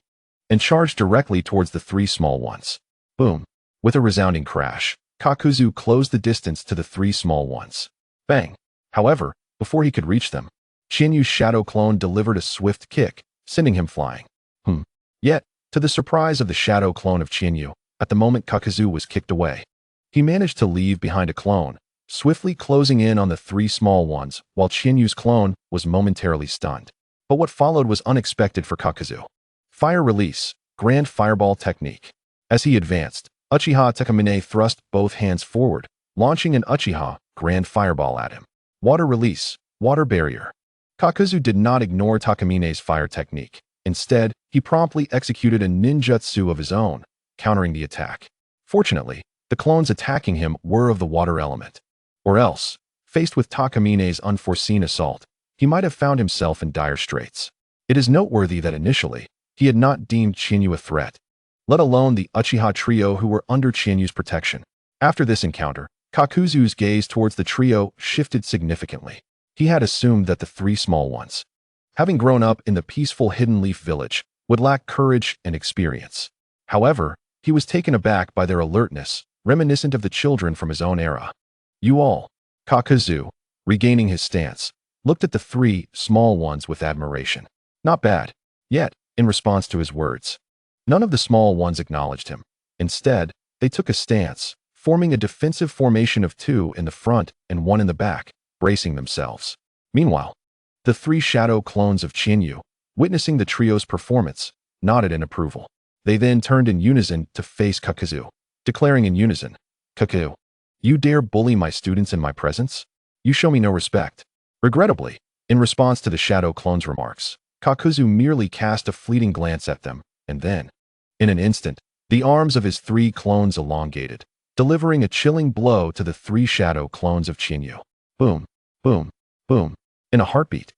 and charged directly towards the three small ones. Boom. With a resounding crash, Kakuzu closed the distance to the three small ones. Bang. However, before he could reach them, Chinyu's shadow clone delivered a swift kick, sending him flying. Yet, to the surprise of the shadow clone of Chinyu, at the moment Kakuzu was kicked away, he managed to leave behind a clone, swiftly closing in on the three small ones while Chinyu's clone was momentarily stunned. But what followed was unexpected for Kakuzu. Fire release, grand fireball technique. As he advanced, Uchiha Takamine thrust both hands forward, launching an Uchiha grand fireball at him. Water release, water barrier. Kakuzu did not ignore Takamine's fire technique. Instead, he promptly executed a ninjutsu of his own, countering the attack. Fortunately, the clones attacking him were of the water element. Or else, faced with Takamine's unforeseen assault, he might have found himself in dire straits. It is noteworthy that initially, he had not deemed Chinyu a threat, let alone the Uchiha trio who were under Chinyu's protection. After this encounter, Kakuzu's gaze towards the trio shifted significantly. He had assumed that the three small ones, having grown up in the peaceful Hidden Leaf village, would lack courage and experience. However, he was taken aback by their alertness, reminiscent of the children from his own era. You all. Kakuzu, regaining his stance, looked at the three small ones with admiration. Not bad. Yet, in response to his words, none of the small ones acknowledged him. Instead, they took a stance, forming a defensive formation of two in the front and one in the back, bracing themselves. Meanwhile, the three shadow clones of Chinyu, witnessing the trio's performance, nodded in approval. They then turned in unison to face Kakuzu, declaring in unison, "Kaku, you dare bully my students in my presence? You show me no respect." Regrettably, in response to the shadow clone's remarks, Kakuzu merely cast a fleeting glance at them, and then, in an instant, the arms of his 3 clones elongated, delivering a chilling blow to the 3 shadow clones of Chinyu. Boom, boom, boom. In a heartbeat,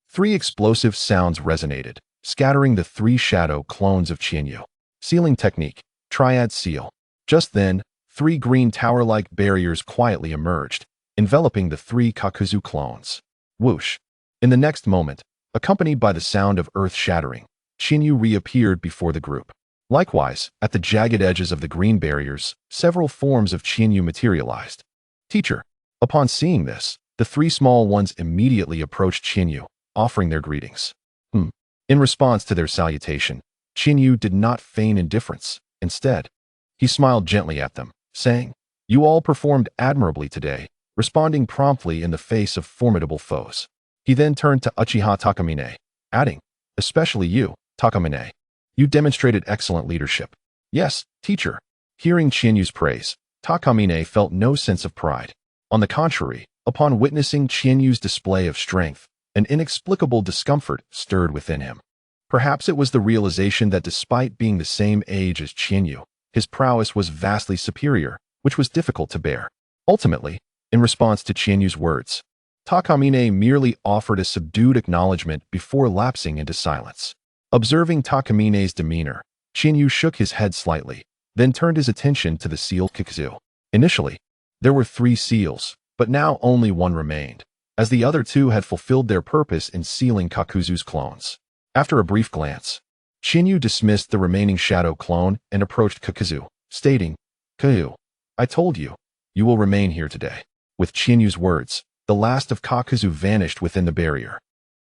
3 explosive sounds resonated, scattering the 3 shadow clones of Chinyu. Sealing technique, Triad Seal. Just then, 3 green tower-like barriers quietly emerged, enveloping the 3 Kakuzu clones. Whoosh. In the next moment, accompanied by the sound of earth shattering, Chinyu reappeared before the group. Likewise, at the jagged edges of the green barriers, several forms of Chinyu materialized. Teacher. Upon seeing this, the 3 small ones immediately approached Chinyu, offering their greetings. In response to their salutation, Chinyu did not feign indifference. Instead, he smiled gently at them, saying, "You all performed admirably today," responding promptly in the face of formidable foes. He then turned to Uchiha Takamine, adding, "Especially you, Takamine. You demonstrated excellent leadership." "Yes, teacher." Hearing Chinyu's praise, Takamine felt no sense of pride. On the contrary, upon witnessing Chinyu's display of strength, an inexplicable discomfort stirred within him. Perhaps it was the realization that despite being the same age as Chinyu, his prowess was vastly superior, which was difficult to bear. Ultimately, in response to Chinyu's words, Takamine merely offered a subdued acknowledgement before lapsing into silence. Observing Takamine's demeanor, Chinyu shook his head slightly, then turned his attention to the sealed Kakuzu. Initially, there were 3 seals, but now only 1 remained, as the other 2 had fulfilled their purpose in sealing Kakuzu's clones. After a brief glance, Chinyu dismissed the remaining shadow clone and approached Kakuzu, stating, "Kaku, I told you, you will remain here today." With Chinyu's words, the last of Kakuzu vanished within the barrier.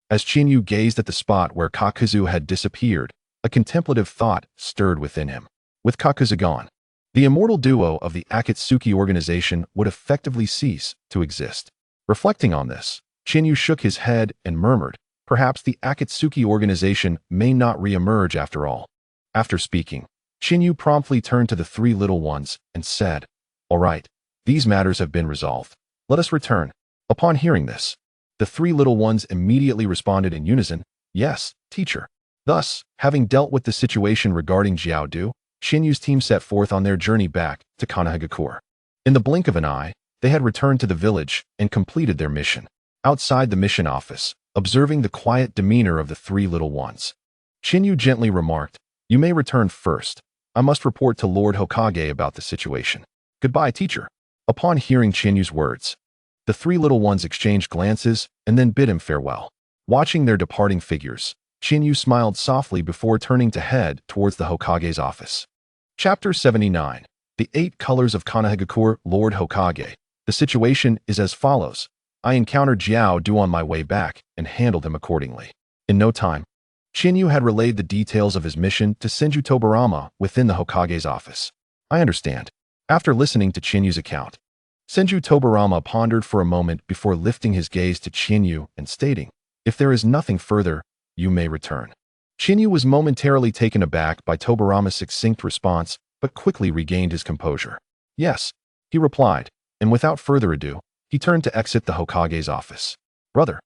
As Chinyu gazed at the spot where Kakuzu had disappeared, a contemplative thought stirred within him. With Kakuzu gone, the immortal duo of the Akatsuki organization would effectively cease to exist. Reflecting on this, Chinyu shook his head and murmured, "Perhaps the Akatsuki organization may not re-emerge after all." After speaking, Chinyu promptly turned to the 3 little ones and said, "All right, these matters have been resolved. Let us return." Upon hearing this, the 3 little ones immediately responded in unison, "Yes, teacher." Thus, having dealt with the situation regarding Jiaodu, Chinyu's team set forth on their journey back to Konoha. In the blink of an eye, they had returned to the village and completed their mission. Outside the mission office, observing the quiet demeanor of the 3 little ones, Chinyu gently remarked, "You may return first. I must report to Lord Hokage about the situation." "Goodbye, teacher." Upon hearing Chinyu's words, the 3 little ones exchanged glances and then bid him farewell. Watching their departing figures, Chinyu smiled softly before turning to head towards the Hokage's office. Chapter 79. The 8 Colors of Konoha. Lord Hokage. The situation is as follows. I encountered Jiaodu on my way back and handled him accordingly. In no time, Chinyu had relayed the details of his mission to Senju Tobarama within the Hokage's office. "I understand." After listening to Chinyu's account, Senju Tobarama pondered for a moment before lifting his gaze to Chinyu and stating, "If there is nothing further, you may return." Chinyu was momentarily taken aback by Tobarama's succinct response, but quickly regained his composure. "Yes," he replied, and without further ado, he turned to exit the Hokage's office. "Brother,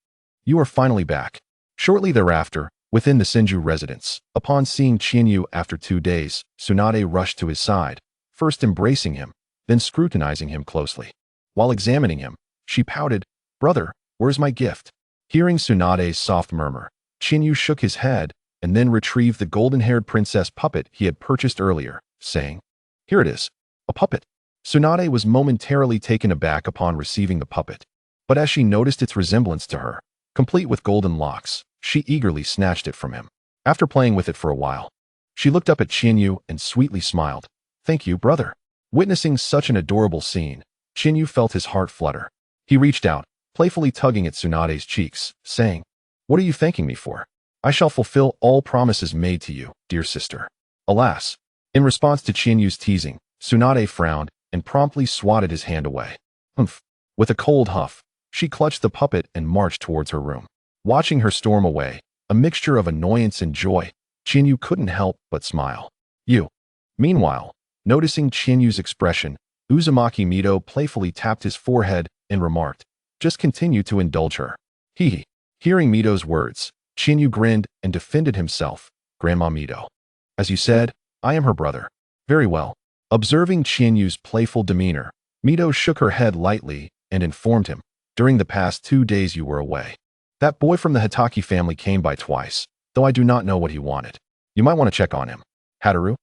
you are finally back." Shortly thereafter, within the Senju residence, upon seeing Chinyu after 2 days, Tsunade rushed to his side, first embracing him, then scrutinizing him closely. While examining him, she pouted, "Brother, where's my gift?" Hearing Tsunade's soft murmur, Chinyu shook his head and then retrieved the golden-haired princess puppet he had purchased earlier, saying, "Here it is, a puppet." Tsunade was momentarily taken aback upon receiving the puppet, but as she noticed its resemblance to her, complete with golden locks, she eagerly snatched it from him. After playing with it for a while, she looked up at Chinyu and sweetly smiled. "Thank you, brother." Witnessing such an adorable scene, Chinyu felt his heart flutter. He reached out, playfully tugging at Tsunade's cheeks, saying, "What are you thanking me for? I shall fulfill all promises made to you, dear sister." Alas, in response to Chinyu's teasing, Tsunade frowned and promptly swatted his hand away. "Humph." With a cold huff, she clutched the puppet and marched towards her room. Watching her storm away, a mixture of annoyance and joy, Chinyu couldn't help but smile. You. Meanwhile, noticing Chinyu's expression, Uzumaki Mito playfully tapped his forehead and remarked, "Just continue to indulge her." Hee. Hearing Mito's words, Chinyu grinned and defended himself. "Grandma Mito. As you said, I am her brother." "Very well." Observing Chinyu's playful demeanor, Mito shook her head lightly and informed him, "During the past 2 days you were away. That boy from the Hitaki family came by twice, though I do not know what he wanted. You might want to check on him." "Hataru?"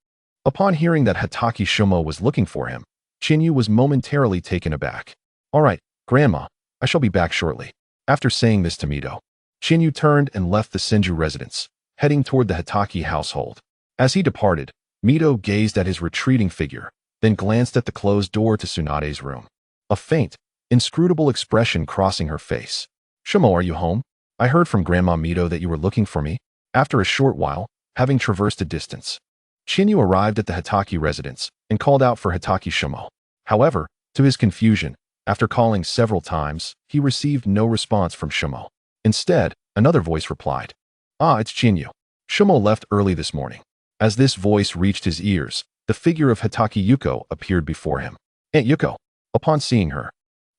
Upon hearing that Hitaki Shumo was looking for him, Chinyu was momentarily taken aback. "All right, Grandma, I shall be back shortly." After saying this to Mito, Chinyu turned and left the Senju residence, heading toward the Hitaki household. As he departed, Mito gazed at his retreating figure, then glanced at the closed door to Tsunade's room. A faint, inscrutable expression crossing her face. "Shumo, are you home? I heard from Grandma Mito that you were looking for me." After a short while, having traversed a distance, Chinyu arrived at the Hitaki residence and called out for Hitaki Shumo. However, to his confusion, after calling several times, he received no response from Shumo. Instead, another voice replied, "Ah, it's Chinyu. Shumo left early this morning." As this voice reached his ears, the figure of Hitaki Yuko appeared before him. "Aunt Yuko." Upon seeing her,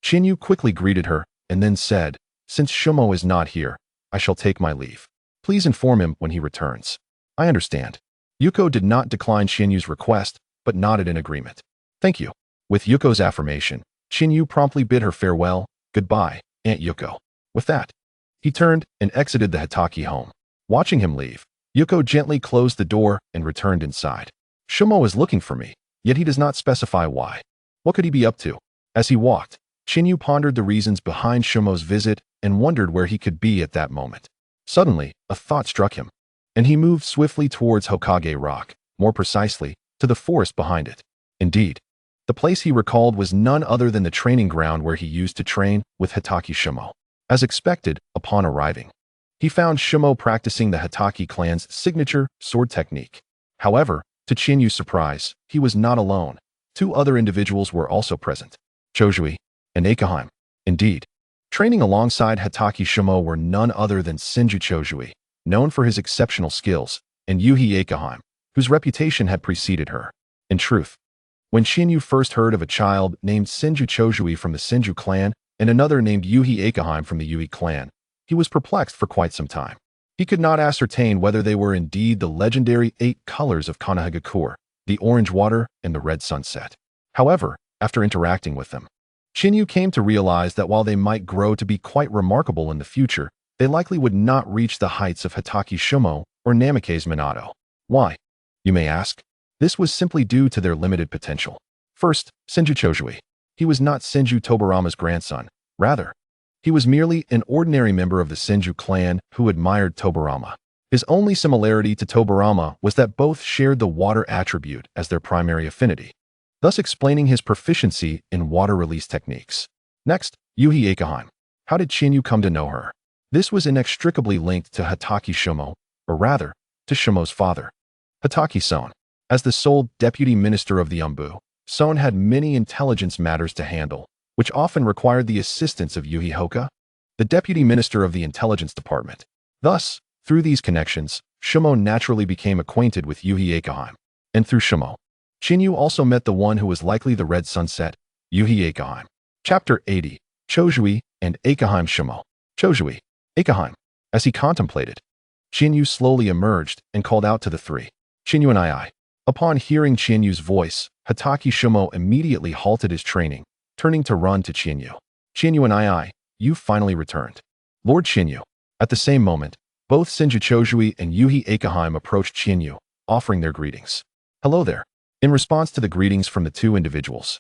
Chinyu quickly greeted her and then said, "Since Shumo is not here, I shall take my leave. Please inform him when he returns." "I understand." Yuko did not decline Chinyu's request, but nodded in agreement. "Thank you." With Yuko's affirmation, Chinyu promptly bid her farewell. "Goodbye, Aunt Yuko." With that, he turned and exited the Hitaki home. Watching him leave, Yuko gently closed the door and returned inside. "Shumo is looking for me, yet he does not specify why. What could he be up to?" As he walked, Chinyu pondered the reasons behind Shumo's visit and wondered where he could be at that moment. Suddenly, a thought struck him, and he moved swiftly towards Hokage Rock, more precisely, to the forest behind it. Indeed, the place he recalled was none other than the training ground where he used to train with Hitaki Shumo. As expected, upon arriving, he found Shumo practicing the Hitaki clan's signature sword technique. However, to Chinyu's surprise, he was not alone. 2 other individuals were also present, Chojui and Akahime. Indeed, training alongside Hitaki Shumo were none other than Senju Chojui, known for his exceptional skills, and Yuhi Akahime, whose reputation had preceded her. In truth, when Chinyu first heard of a child named Senju Chojui from the Senju clan and another named Yuhi Akahime from the Yui clan, he was perplexed for quite some time. He could not ascertain whether they were indeed the legendary 8 colors of Konoha, the orange water and the red sunset. However, after interacting with them, Chinyu came to realize that while they might grow to be quite remarkable in the future, they likely would not reach the heights of Hitaki Shumo or Namake's Minato. Why? You may ask. This was simply due to their limited potential. First, Senju Chojui. He was not Senju Tobarama's grandson. Rather, he was merely an ordinary member of the Senju clan who admired Tobarama. His only similarity to Tobarama was that both shared the water attribute as their primary affinity, thus explaining his proficiency in water release techniques. Next, Yuhi Akahime. How did Chinyu come to know her? This was inextricably linked to Hitaki Shumo, or rather, to Shumo's father, Hitaki Son. As the sole deputy minister of the Umbu, Son had many intelligence matters to handle, which often required the assistance of Yuhi Hoka, the deputy minister of the intelligence department. Thus, through these connections, Shumo naturally became acquainted with Yuhi Akahime. And through Shumo, Chinyu also met the one who was likely the Red Sunset, Yuhi Akahime. Chapter 80, Chojui and Akahime Shumo. Chojui, Akahime. As he contemplated, Chinyu slowly emerged and called out to the 3. Chinyu and I. Upon hearing Chinyu's voice, Hitaki Shumo immediately halted his training, turning to run to Chinyu. Chinyu and I, you finally returned. Lord Chinyu. At the same moment, both Senju Chojui and Yuhi Akahime approached Chinyu, offering their greetings. Hello there. In response to the greetings from the 2 individuals,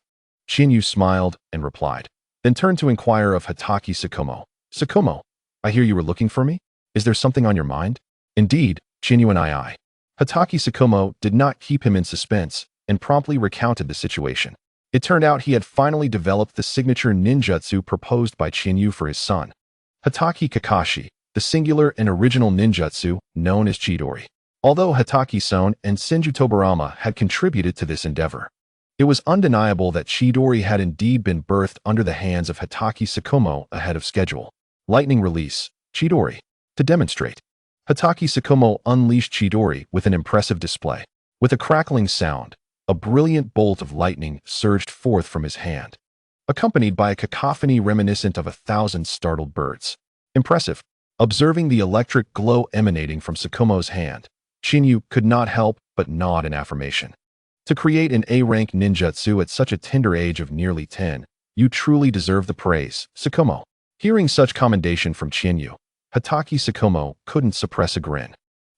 Chinyu smiled and replied, then turned to inquire of Hitaki Sakumo. Sakumo, I hear you were looking for me? Is there something on your mind? Indeed, Chinyu and I. Hitaki Sakumo did not keep him in suspense and promptly recounted the situation. It turned out he had finally developed the signature ninjutsu proposed by Chinyu for his son, Hitaki Kakashi, the singular and original ninjutsu known as Chidori. Although Hitaki Son and Senju Tobarama had contributed to this endeavor, it was undeniable that Chidori had indeed been birthed under the hands of Hitaki Sakumo ahead of schedule. Lightning release, Chidori. To demonstrate, Hitaki Sakumo unleashed Chidori with an impressive display. With a crackling sound, a brilliant bolt of lightning surged forth from his hand, accompanied by a cacophony reminiscent of 1,000 startled birds. Impressive. Observing the electric glow emanating from Tsukumo's hand, Shinyu could not help but nod in affirmation. To create an A-rank ninjutsu at such a tender age of nearly 10, you truly deserve the praise, Tsukumo. Hearing such commendation from Shinyu, Hatake Tsukumo couldn't suppress a grin,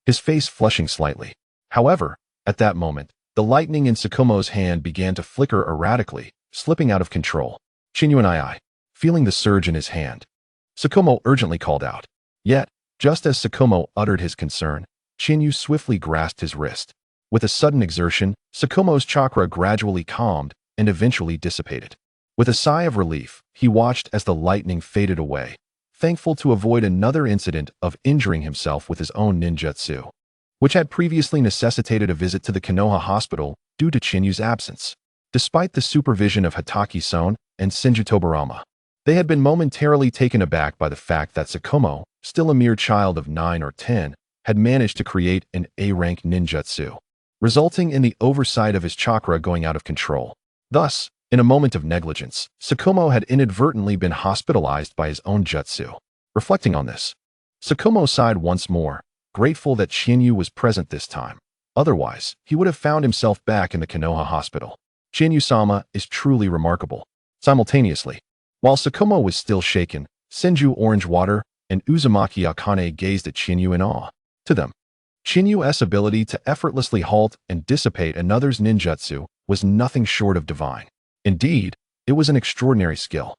his face flushing slightly. However, at that moment, the lightning in Tsukumo's hand began to flicker erratically, slipping out of control. Shinyu and I, feeling the surge in his hand, Tsukumo urgently called out. Yet, just as Tsukumo uttered his concern, Shinyu swiftly grasped his wrist. With a sudden exertion, Tsukumo's chakra gradually calmed and eventually dissipated. With a sigh of relief, he watched as the lightning faded away, thankful to avoid another incident of injuring himself with his own ninjutsu, which had previously necessitated a visit to the Konoha hospital due to Chinyu's absence. Despite the supervision of Hatake-san and Senju Tobarama, they had been momentarily taken aback by the fact that Tsukumo, still a mere child of 9 or 10, had managed to create an A-rank ninjutsu, resulting in the oversight of his chakra going out of control. Thus, in a moment of negligence, Tsukumo had inadvertently been hospitalized by his own jutsu. Reflecting on this, Tsukumo sighed once more, grateful that Shinyu was present this time. Otherwise, he would have found himself back in the Konoha hospital. Shinyu-sama is truly remarkable. Simultaneously, while Tsukumo was still shaken, Senju Orange Water and Uzumaki Akane gazed at Shinyu in awe. To them, Chinyu's ability to effortlessly halt and dissipate another's ninjutsu was nothing short of divine. Indeed, it was an extraordinary skill.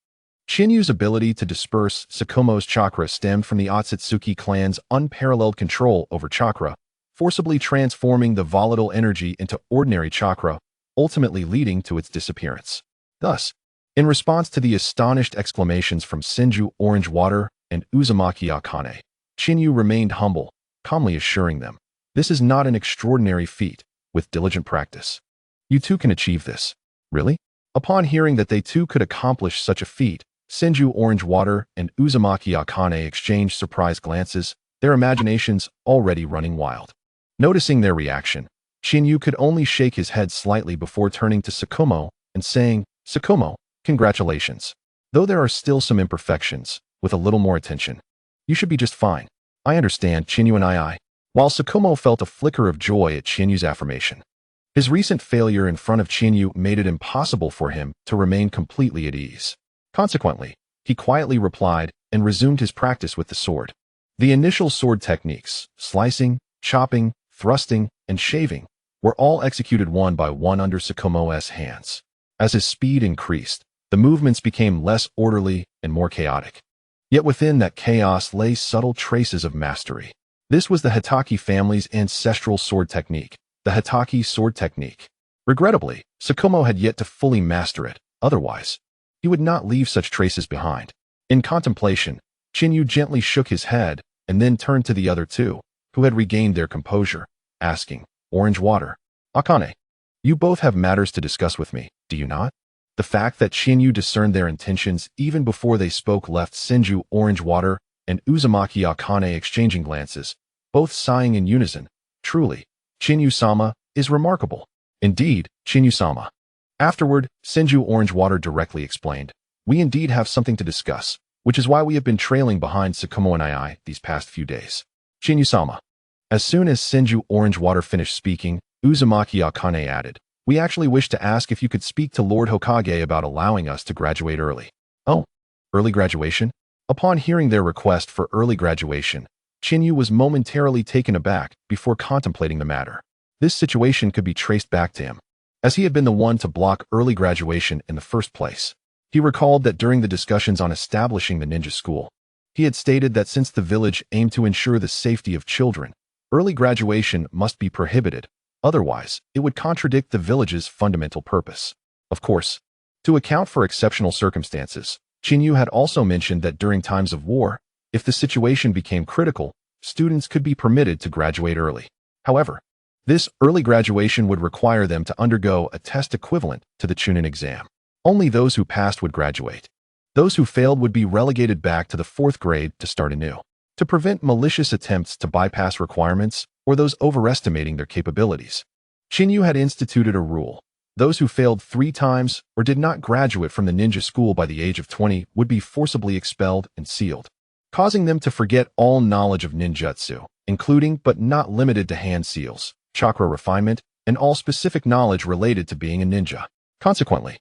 Chinyu's ability to disperse Tsukumo's chakra stemmed from the Otsutsuki clan's unparalleled control over chakra, forcibly transforming the volatile energy into ordinary chakra, ultimately leading to its disappearance. Thus, in response to the astonished exclamations from Senju Orange Water and Uzumaki Akane, Chinyu remained humble, calmly assuring them, "This is not an extraordinary feat. With diligent practice, you too can achieve this." Really? Upon hearing that they too could accomplish such a feat, Senju Orange Water and Uzumaki Akane exchanged surprised glances, their imaginations already running wild. Noticing their reaction, Shinyu could only shake his head slightly before turning to Tsukumo and saying, "Tsukumo, congratulations. Though there are still some imperfections, with a little more attention, you should be just fine." "I understand, Shinyu and I." While Tsukumo felt a flicker of joy at Chinyu's affirmation, his recent failure in front of Chinyu made it impossible for him to remain completely at ease. Consequently, he quietly replied and resumed his practice with the sword. The initial sword techniques, slicing, chopping, thrusting, and shaving, were all executed one by one under Tsukumo's hands. As his speed increased, the movements became less orderly and more chaotic. Yet within that chaos lay subtle traces of mastery. This was the Hatake family's ancestral sword technique, the Hatake sword technique. Regrettably, Tsukumo had yet to fully master it, otherwise, he would not leave such traces behind. In contemplation, Chinyu gently shook his head and then turned to the other two, who had regained their composure, asking, "Orange Water, Akane, you both have matters to discuss with me, do you not?" The fact that Shinyu discerned their intentions even before they spoke left Senju Orange Water and Uzumaki Akane exchanging glances, both sighing in unison. "Truly, Chinyu-sama is remarkable." "Indeed, Chinyu-sama." Afterward, Senju Orange Water directly explained, "We indeed have something to discuss, which is why we have been trailing behind Tsukumo and I these past few days." "Chinyu-sama." As soon as Senju Orange Water finished speaking, Uzumaki Akane added, "We actually wish to ask if you could speak to Lord Hokage about allowing us to graduate early." "Oh, early graduation?" Upon hearing their request for early graduation, Chinyu was momentarily taken aback before contemplating the matter. This situation could be traced back to him, as he had been the one to block early graduation in the first place. He recalled that during the discussions on establishing the ninja school, he had stated that since the village aimed to ensure the safety of children, early graduation must be prohibited. Otherwise, it would contradict the village's fundamental purpose. Of course, to account for exceptional circumstances, Chinyu had also mentioned that during times of war, if the situation became critical, students could be permitted to graduate early. However, this early graduation would require them to undergo a test equivalent to the Chunin exam. Only those who passed would graduate. Those who failed would be relegated back to the 4th grade to start anew. To prevent malicious attempts to bypass requirements or those overestimating their capabilities, Shinyu had instituted a rule. Those who failed 3 times or did not graduate from the ninja school by the age of 20 would be forcibly expelled and sealed, causing them to forget all knowledge of ninjutsu, including but not limited to hand seals, chakra refinement, and all specific knowledge related to being a ninja. Consequently,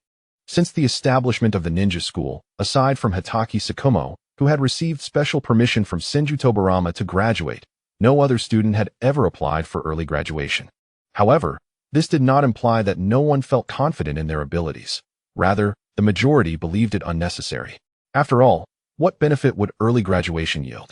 since the establishment of the ninja school, aside from Hokage Tsukumo, who had received special permission from Senju Tobarama to graduate, no other student had ever applied for early graduation. However, this did not imply that no one felt confident in their abilities. Rather, the majority believed it unnecessary. After all, what benefit would early graduation yield?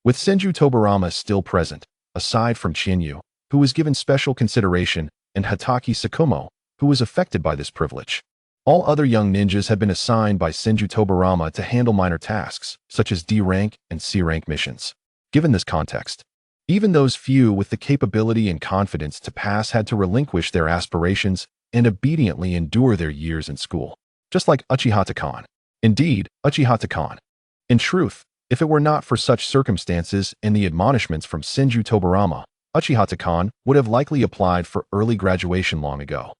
With Senju Tobarama still present, aside from Shinyu, who was given special consideration, and Hokage Tsukumo, who was affected by this privilege, all other young ninjas had been assigned by Senju Tobarama to handle minor tasks, such as D-rank and C-rank missions. Given this context, even those few with the capability and confidence to pass had to relinquish their aspirations and obediently endure their years in school. Just like Uchiha-kan. Indeed, Uchiha-kan. In truth, if it were not for such circumstances and the admonishments from Senju Tobarama, Uchiha-kan would have likely applied for early graduation long ago,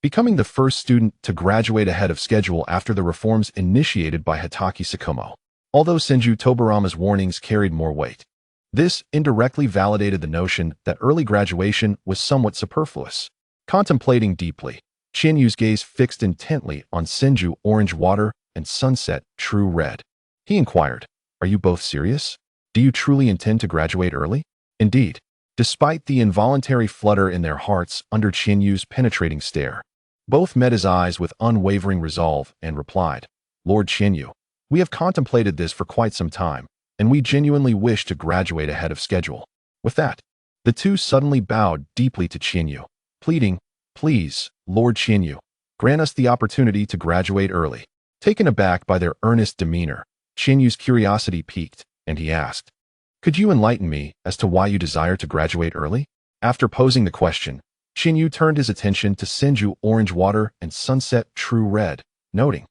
becoming the first student to graduate ahead of schedule after the reforms initiated by Hokage Tsukumo. Although Senju Tobarama's warnings carried more weight, this indirectly validated the notion that early graduation was somewhat superfluous. Contemplating deeply, Shinyu's gaze fixed intently on Senju Orange Water and Sunset True Red. He inquired, "Are you both serious? Do you truly intend to graduate early?" Indeed, despite the involuntary flutter in their hearts under Shinyu's penetrating stare, both met his eyes with unwavering resolve and replied, "Lord Shinyu, we have contemplated this for quite some time, and we genuinely wish to graduate ahead of schedule." With that, the two suddenly bowed deeply to Shinyu, pleading, "Please, Lord Shinyu, grant us the opportunity to graduate early." Taken aback by their earnest demeanor, Shinyu's curiosity piqued, and he asked, "Could you enlighten me as to why you desire to graduate early?" After posing the question, Shinyu turned his attention to Senju Orange Water and Sunset True Red, noting,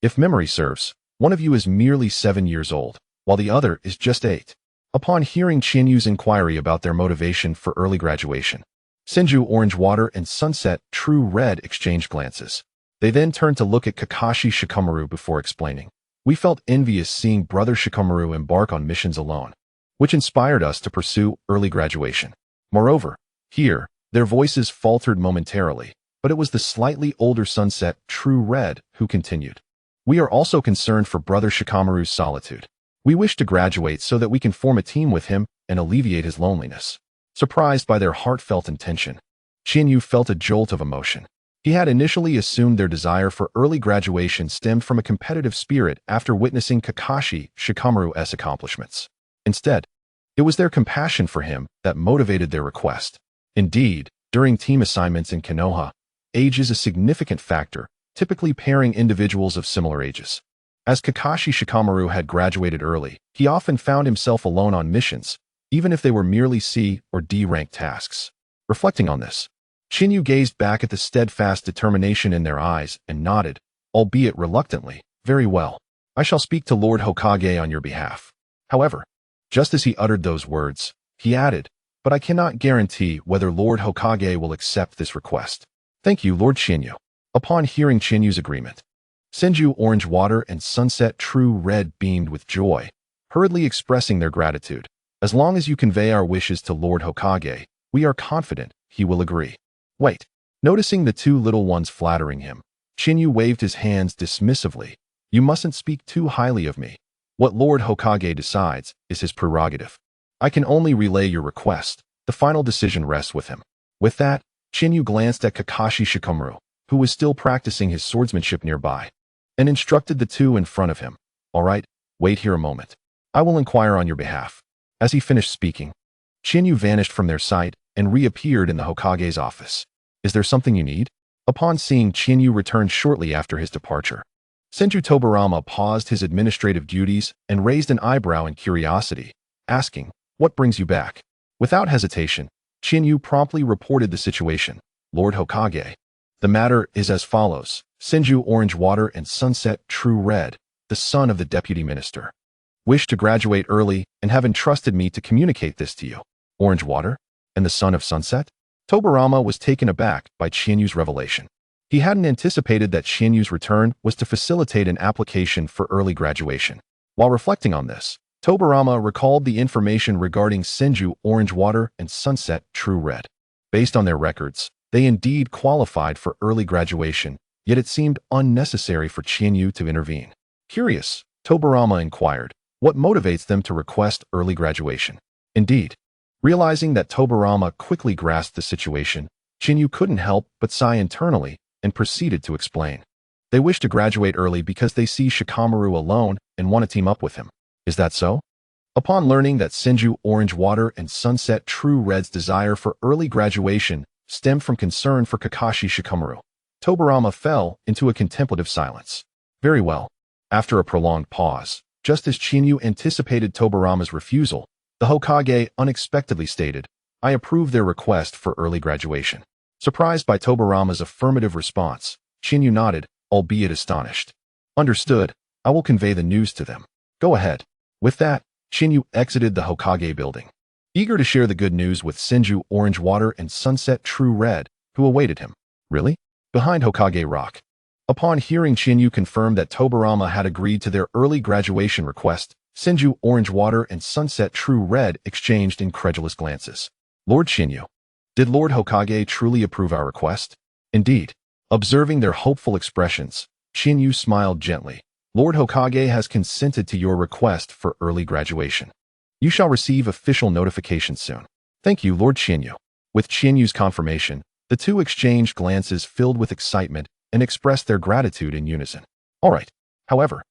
"If memory serves, one of you is merely 7 years old, while the other is just 8. Upon hearing Shinyu's inquiry about their motivation for early graduation, Senju Orange Water and Sunset True Red exchanged glances. They then turned to look at Kakashi Shikamaru before explaining, "We felt envious seeing Brother Shikamaru embark on missions alone, which inspired us to pursue early graduation." Moreover, here, their voices faltered momentarily, but it was the slightly older Sunset True Red who continued, "We are also concerned for Brother Shikamaru's solitude. We wish to graduate so that we can form a team with him and alleviate his loneliness." Surprised by their heartfelt intention, Shinyu felt a jolt of emotion. He had initially assumed their desire for early graduation stemmed from a competitive spirit after witnessing Kakashi Shikamaru's accomplishments. Instead, it was their compassion for him that motivated their request. Indeed, during team assignments in Konoha, age is a significant factor, typically pairing individuals of similar ages. As Kakashi Shikamaru had graduated early, he often found himself alone on missions, even if they were merely C or D-rank tasks. Reflecting on this, Shinyu gazed back at the steadfast determination in their eyes and nodded, albeit reluctantly, "Very well. I shall speak to Lord Hokage on your behalf." However, just as he uttered those words, he added, "But I cannot guarantee whether Lord Hokage will accept this request." "Thank you, Lord Shinyu." Upon hearing Shinyu's agreement, Senju Orange Water and Sunset True Red beamed with joy, hurriedly expressing their gratitude. "As long as you convey our wishes to Lord Hokage, we are confident he will agree." "Wait." Noticing the two little ones flattering him, Shinyu waved his hands dismissively. "You mustn't speak too highly of me. What Lord Hokage decides is his prerogative. I can only relay your request. The final decision rests with him." With that, Shinyu glanced at Kakashi Shikamaru, who was still practicing his swordsmanship nearby, and instructed the two in front of him, "All right, wait here a moment. I will inquire on your behalf." As he finished speaking, Shinyu vanished from their sight and reappeared in the Hokage's office. "Is there something you need?" Upon seeing Shinyu return shortly after his departure, Senju Tobarama paused his administrative duties and raised an eyebrow in curiosity, asking, "What brings you back?" Without hesitation, Shinyu promptly reported the situation. "Lord Hokage, the matter is as follows. Senju Orange Water and Sunset True Red, the son of the deputy minister, wish to graduate early and have entrusted me to communicate this to you." "Orange Water? And the son of Sunset?" Tobirama was taken aback by Qianyu's revelation. He hadn't anticipated that Qianyu's return was to facilitate an application for early graduation. While reflecting on this, Tobirama recalled the information regarding Senju Orange Water and Sunset True Red. Based on their records, they indeed qualified for early graduation, yet it seemed unnecessary for Qianyu to intervene. Curious, Tobirama inquired, what motivates them to request early graduation? Indeed, realizing that Tobirama quickly grasped the situation, Qianyu couldn't help but sigh internally and proceeded to explain. They wish to graduate early because they see Shikamaru alone and want to team up with him. Is that so? Upon learning that Senju Orange Water and Sunset True Red's desire for early graduation stemmed from concern for Kakashi Shikamaru, Tobirama fell into a contemplative silence. Very well. After a prolonged pause, just as Qianyu anticipated Tobirama's refusal, the Hokage unexpectedly stated, I approve their request for early graduation. Surprised by Tobirama's affirmative response, Qianyu nodded, albeit astonished. Understood. I will convey the news to them. Go ahead. With that, Qianyu exited the Hokage building, eager to share the good news with Senju Orange Water and Sunset True Red, who awaited him. Really? Behind Hokage Rock. Upon hearing Qianyu confirm that Tobirama had agreed to their early graduation request, Senju Orange Water and Sunset True Red exchanged incredulous glances. Lord Qianyu, did Lord Hokage truly approve our request? Indeed. Observing their hopeful expressions, Qianyu smiled gently. Lord Hokage has consented to your request for early graduation. You shall receive official notification soon. Thank you, Lord Qianyu. With Qianyu's confirmation, the two exchanged glances filled with excitement and expressed their gratitude in unison. All right. However,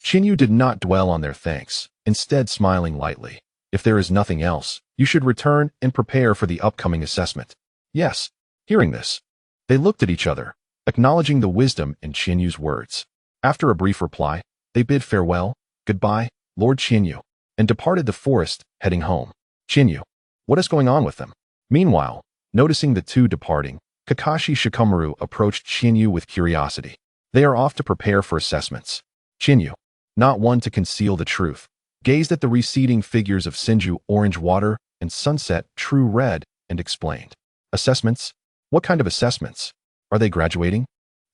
Qianyu did not dwell on their thanks, instead smiling lightly. If there is nothing else, you should return and prepare for the upcoming assessment. Yes. Hearing this, they looked at each other, acknowledging the wisdom in Qianyu's words. After a brief reply, they bid farewell, goodbye, Lord Qianyu, and departed the forest, heading home. Qianyu, what is going on with them? Meanwhile, noticing the two departing, Kakashi Shikamaru approached Qianyu with curiosity. They are off to prepare for assessments. Qianyu, not one to conceal the truth, gazed at the receding figures of Senju Orange Water and Sunset True Red and explained. Assessments? What kind of assessments? Are they graduating?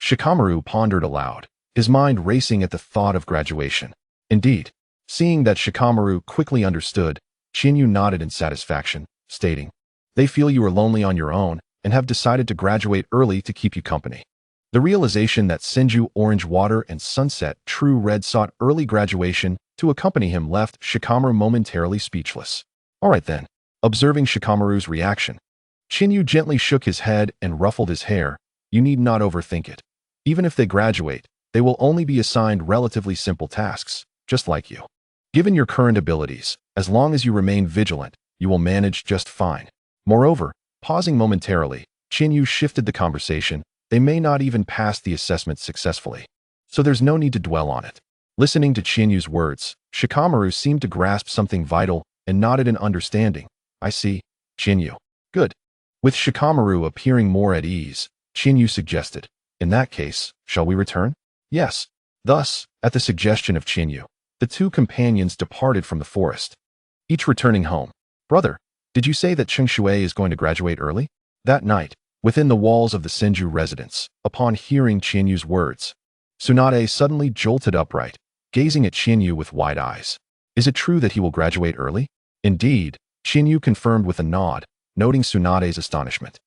Shikamaru pondered aloud, his mind racing at the thought of graduation. Indeed, seeing that Shikamaru quickly understood, Qianyu nodded in satisfaction, stating, they feel you are lonely on your own and have decided to graduate early to keep you company. The realization that Senju Orange Water and Sunset True Red sought early graduation to accompany him left Shikamaru momentarily speechless. All right then. Observing Shikamaru's reaction, Qianyu gently shook his head and ruffled his hair. You need not overthink it. Even if they graduate, they will only be assigned relatively simple tasks, just like you. Given your current abilities, as long as you remain vigilant, you will manage just fine. Moreover, pausing momentarily, Qianyu shifted the conversation. They may not even pass the assessment successfully, so there's no need to dwell on it. Listening to Qianyu's words, Shikamaru seemed to grasp something vital and nodded in understanding. I see, Qianyu. Good. With Shikamaru appearing more at ease, Qianyu suggested, in that case, shall we return? Yes. Thus, at the suggestion of Qianyu, the two companions departed from the forest, each returning home. Brother, did you say that Cheng Shui is going to graduate early? That night, within the walls of the Senju residence, upon hearing Qianyu's words, Tsunade suddenly jolted upright, gazing at Qianyu with wide eyes. Is it true that he will graduate early? Indeed, Qianyu confirmed with a nod, noting Tsunade's astonishment.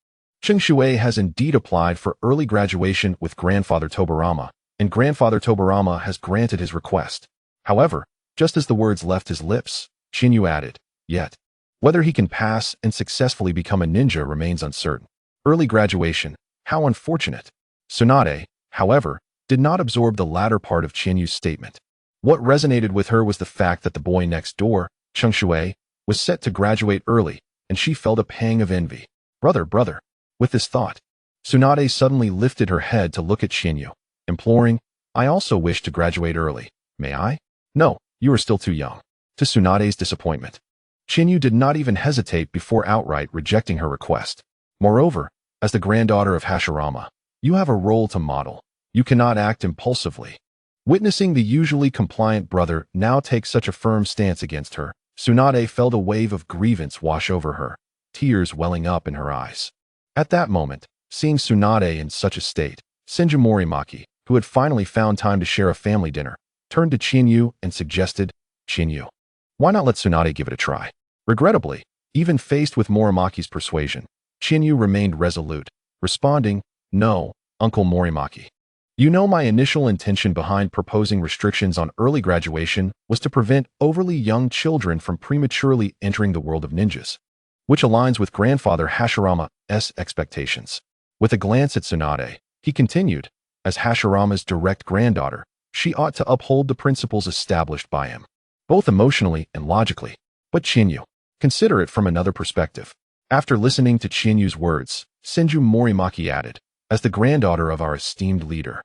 Cheng Shui has indeed applied for early graduation with Grandfather Tobirama, and Grandfather Tobirama has granted his request. However, just as the words left his lips, Qianyu added, yet, whether he can pass and successfully become a ninja remains uncertain. Early graduation, how unfortunate. Tsunade, however, did not absorb the latter part of Qianyu's statement. What resonated with her was the fact that the boy next door, Cheng Shui, was set to graduate early, and she felt a pang of envy. Brother. With this thought, Tsunade suddenly lifted her head to look at Qianyu, imploring, I also wish to graduate early. May I? No, you are still too young. To Tsunade's disappointment, Qianyu did not even hesitate before outright rejecting her request. Moreover, as the granddaughter of Hashirama, you have a role to model. You cannot act impulsively. Witnessing the usually compliant brother now take such a firm stance against her, Tsunade felt a wave of grievance wash over her, tears welling up in her eyes. At that moment, seeing Tsunade in such a state, Senju Morimaki, who had finally found time to share a family dinner, turned to Chinyu and suggested, "Chinyu, why not let Tsunade give it a try?" Regrettably, even faced with Morimaki's persuasion, Chinyu remained resolute, responding, "No, Uncle Morimaki. You know my initial intention behind proposing restrictions on early graduation was to prevent overly young children from prematurely entering the world of ninjas, which aligns with grandfather Hashirama's expectations." With a glance at Tsunade, he continued, "As Hashirama's direct granddaughter, she ought to uphold the principles established by him, both emotionally and logically. But Chinyu, consider it from another perspective." After listening to Chinyu's words, Senju Morimaki added, "As the granddaughter of our esteemed leader,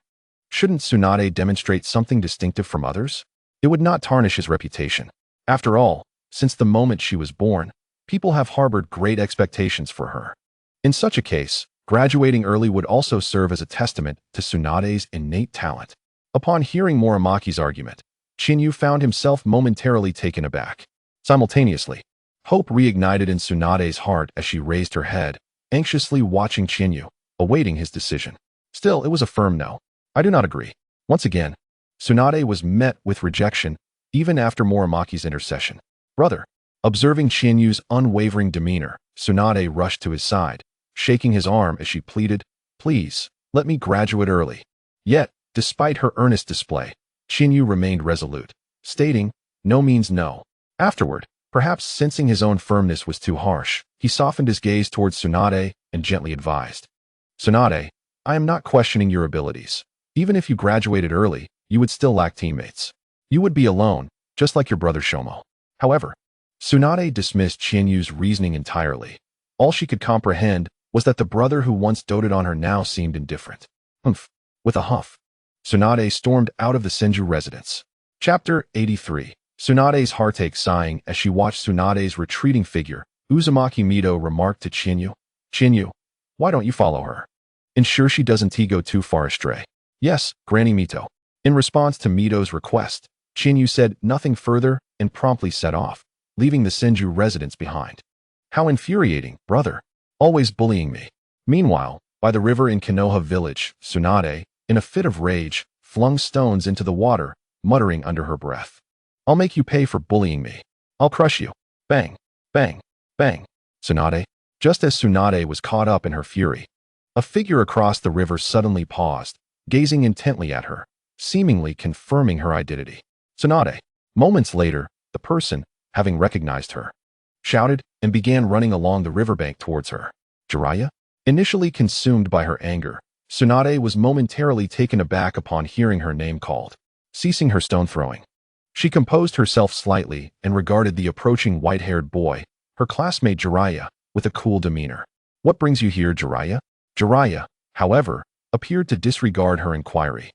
shouldn't Tsunade demonstrate something distinctive from others? It would not tarnish his reputation. After all, since the moment she was born, people have harbored great expectations for her. In such a case, graduating early would also serve as a testament to Tsunade's innate talent." Upon hearing Morimaki's argument, Chinyu found himself momentarily taken aback. Simultaneously, hope reignited in Tsunade's heart as she raised her head, anxiously watching Chinyu, awaiting his decision. Still, it was a firm no. "I do not agree." Once again, Tsunade was met with rejection, even after Morimaki's intercession. "Brother." Observing Chinyu's unwavering demeanor, Tsunade rushed to his side, shaking his arm as she pleaded, "Please, let me graduate early." Yet, despite her earnest display, Chinyu remained resolute, stating, "No means no." Afterward, perhaps sensing his own firmness was too harsh, he softened his gaze towards Tsunade and gently advised, "Tsunade, I am not questioning your abilities. Even if you graduated early, you would still lack teammates. You would be alone, just like your brother Shomo." However, Tsunade dismissed Chinyu's reasoning entirely. All she could comprehend was that the brother who once doted on her now seemed indifferent. Humph. With a huff, Tsunade stormed out of the Senju residence. Chapter 83. Tsunade's heartache sighing as she watched Tsunade's retreating figure, Uzumaki Mito remarked to Chinyu, "Chinyu, why don't you follow her? Ensure she doesn't go too far astray." "Yes, Granny Mito." In response to Mito's request, Chinyu said nothing further and promptly set off, leaving the Senju residence behind. "How infuriating, brother. Always bullying me." Meanwhile, by the river in Konoha village, Tsunade, in a fit of rage, flung stones into the water, muttering under her breath, "I'll make you pay for bullying me. I'll crush you." Bang, bang, bang. Tsunade. Just as Tsunade was caught up in her fury, a figure across the river suddenly paused, gazing intently at her, seemingly confirming her identity. Tsunade. Moments later, the person, having recognized her, shouted and began running along the riverbank towards her. Jiraiya? Initially consumed by her anger, Tsunade was momentarily taken aback upon hearing her name called. Ceasing her stone throwing, she composed herself slightly and regarded the approaching white-haired boy, her classmate Jiraiya, with a cool demeanor. "What brings you here, Jiraiya?" Jiraiya, however, appeared to disregard her inquiry,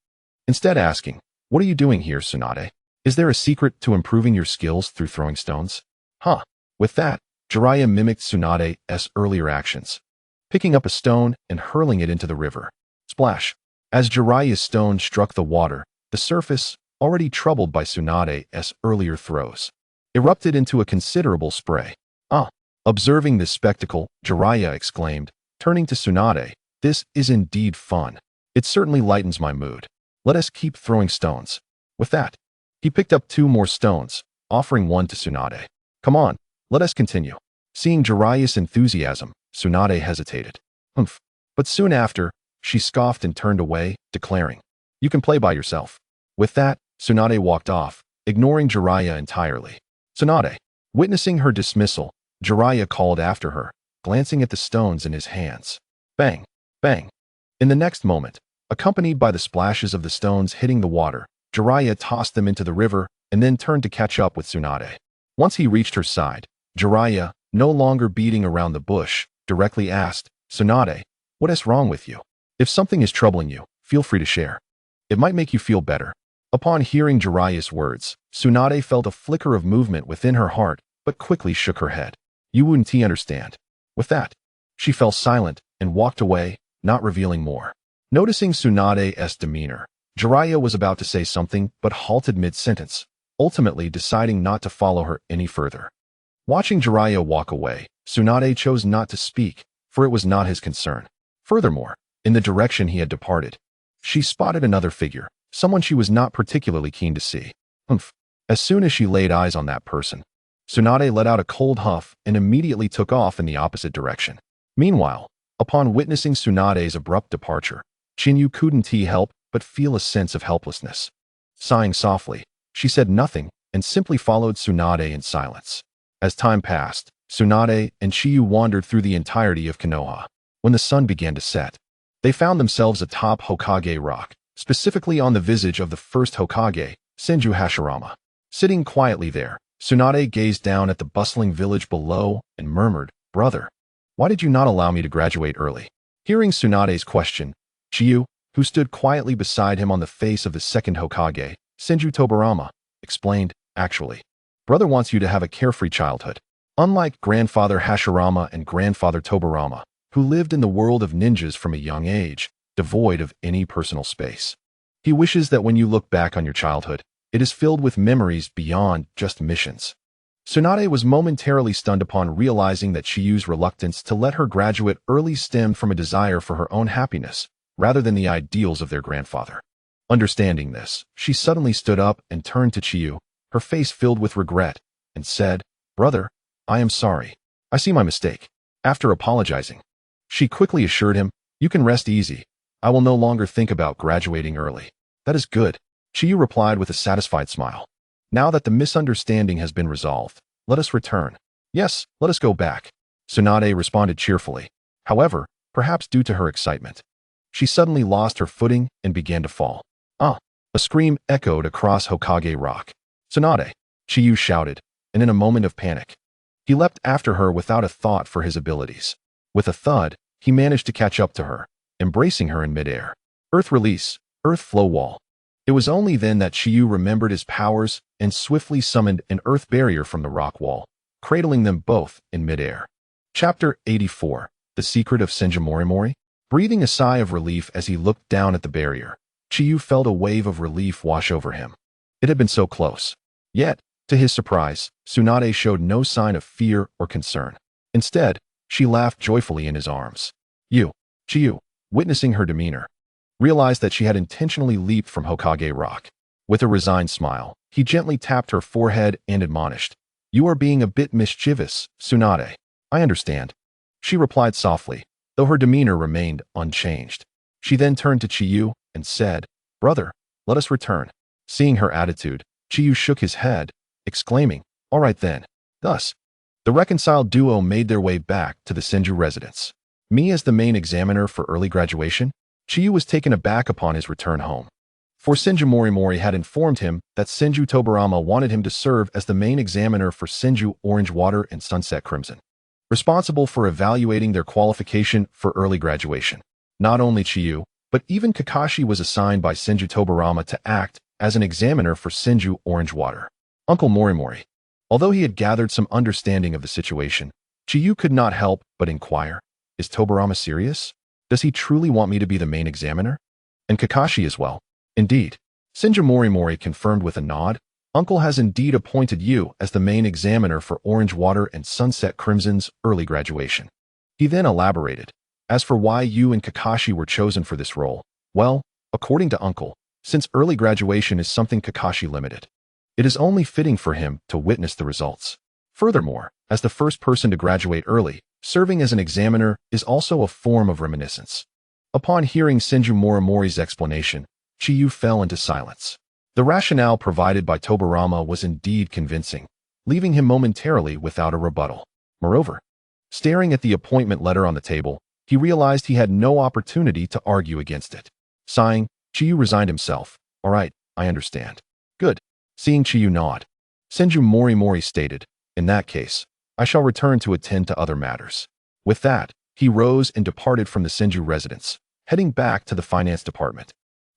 instead asking, "What are you doing here, Tsunade? Is there a secret to improving your skills through throwing stones?" "Huh." With that, Jiraiya mimicked Tsunade's earlier actions, picking up a stone and hurling it into the river. Splash. As Jiraiya's stone struck the water, the surface, already troubled by Tsunade's earlier throws, erupted into a considerable spray. "Ah!" Observing this spectacle, Jiraiya exclaimed, turning to Tsunade, "This is indeed fun. It certainly lightens my mood. Let us keep throwing stones." With that, he picked up 2 more stones, offering one to Tsunade. "Come on, let us continue." Seeing Jiraiya's enthusiasm, Tsunade hesitated. "Humph." But soon after, she scoffed and turned away, declaring, "You can play by yourself." With that, Tsunade walked off, ignoring Jiraiya entirely. Tsunade. Witnessing her dismissal, Jiraiya called after her, glancing at the stones in his hands. Bang, bang. In the next moment, accompanied by the splashes of the stones hitting the water, Jiraiya tossed them into the river and then turned to catch up with Tsunade. Once he reached her side, Jiraiya, no longer beating around the bush, directly asked, "Tsunade, what is wrong with you? If something is troubling you, feel free to share. It might make you feel better." Upon hearing Jiraiya's words, Tsunade felt a flicker of movement within her heart, but quickly shook her head. "You wouldn't understand." With that, she fell silent and walked away, not revealing more. Noticing Tsunade's demeanor, Jiraiya was about to say something but halted mid-sentence, ultimately deciding not to follow her any further. Watching Jiraiya walk away, Tsunade chose not to speak, for it was not his concern. Furthermore, in the direction he had departed, she spotted another figure, someone she was not particularly keen to see. Humph. As soon as she laid eyes on that person, Tsunade let out a cold huff and immediately took off in the opposite direction. Meanwhile, upon witnessing Tsunade's abrupt departure, Chinyu couldn't help but feel a sense of helplessness. Sighing softly, she said nothing and simply followed Tsunade in silence. As time passed, Tsunade and Chiyu wandered through the entirety of Konoha. When the sun began to set, they found themselves atop Hokage Rock, specifically on the visage of the first Hokage, Senju Hashirama. Sitting quietly there, Tsunade gazed down at the bustling village below and murmured, "Brother, why did you not allow me to graduate early?" Hearing Tsunade's question, Chiyu, who stood quietly beside him on the face of the second Hokage, Senju Tobarama, explained, "Actually, brother wants you to have a carefree childhood. Unlike grandfather Hashirama and grandfather Tobarama, who lived in the world of ninjas from a young age, devoid of any personal space. He wishes that when you look back on your childhood, it is filled with memories beyond just missions." Tsunade was momentarily stunned upon realizing that Chiyu's reluctance to let her graduate early stemmed from a desire for her own happiness, rather than the ideals of their grandfather. Understanding this, she suddenly stood up and turned to Chiyu, her face filled with regret, and said, "Brother, I am sorry. I see my mistake." After apologizing, she quickly assured him, "You can rest easy. I will no longer think about graduating early." "That is good," Chiyu replied with a satisfied smile. "Now that the misunderstanding has been resolved, let us return." "Yes, let us go back," Tsunade responded cheerfully. However, perhaps due to her excitement, she suddenly lost her footing and began to fall. "Ah!" A scream echoed across Hokage Rock. "Tsunade!" Chiyu shouted, and in a moment of panic, he leapt after her without a thought for his abilities. With a thud, he managed to catch up to her, embracing her in midair. Earth release, earth flow wall. It was only then that Chiyu remembered his powers and swiftly summoned an earth barrier from the rock wall, cradling them both in midair. Chapter 84. The Secret of Senju Morimori. Breathing a sigh of relief as he looked down at the barrier, Chiyu felt a wave of relief wash over him. It had been so close. Yet, to his surprise, Tsunade showed no sign of fear or concern. Instead, she laughed joyfully in his arms. Chiyu, witnessing her demeanor, realized that she had intentionally leaped from Hokage Rock. With a resigned smile, he gently tapped her forehead and admonished, "You are being a bit mischievous, Tsunade." "I understand," she replied softly, though her demeanor remained unchanged. She then turned to Chiyu and said, "Brother, let us return." Seeing her attitude, Chiyu shook his head, exclaiming, "All right then." Thus, the reconciled duo made their way back to the Senju residence. Me as the main examiner for early graduation? Chiyu was taken aback upon his return home. For Senju Morimori had informed him that Senju Tobarama wanted him to serve as the main examiner for Senju Orange Water and Sunset Crimson, responsible for evaluating their qualification for early graduation. Not only Chiyu, but even Kakashi was assigned by Senju Tobarama to act as an examiner for Senju Orange Water. Uncle Morimori. Although he had gathered some understanding of the situation, Chiyu could not help but inquire, "Is Tobarama serious? Does he truly want me to be the main examiner?" And Kakashi as well. "Indeed." Senju Morimori confirmed with a nod. "Uncle has indeed appointed you as the main examiner for Orange Water and Sunset Crimson's early graduation." He then elaborated, "As for why you and Kakashi were chosen for this role, well, according to Uncle, since early graduation is something Kakashi limited, it is only fitting for him to witness the results. Furthermore, as the first person to graduate early, serving as an examiner is also a form of reminiscence." Upon hearing Senju Morimori's explanation, Chiyu fell into silence. The rationale provided by Tobarama was indeed convincing, leaving him momentarily without a rebuttal. Moreover, staring at the appointment letter on the table, he realized he had no opportunity to argue against it. Sighing, Chiyu resigned himself. "All right, I understand." "Good." Seeing Chiyu nod, Senju Morimori stated, "In that case, I shall return to attend to other matters." With that, he rose and departed from the Senju residence, heading back to the finance department.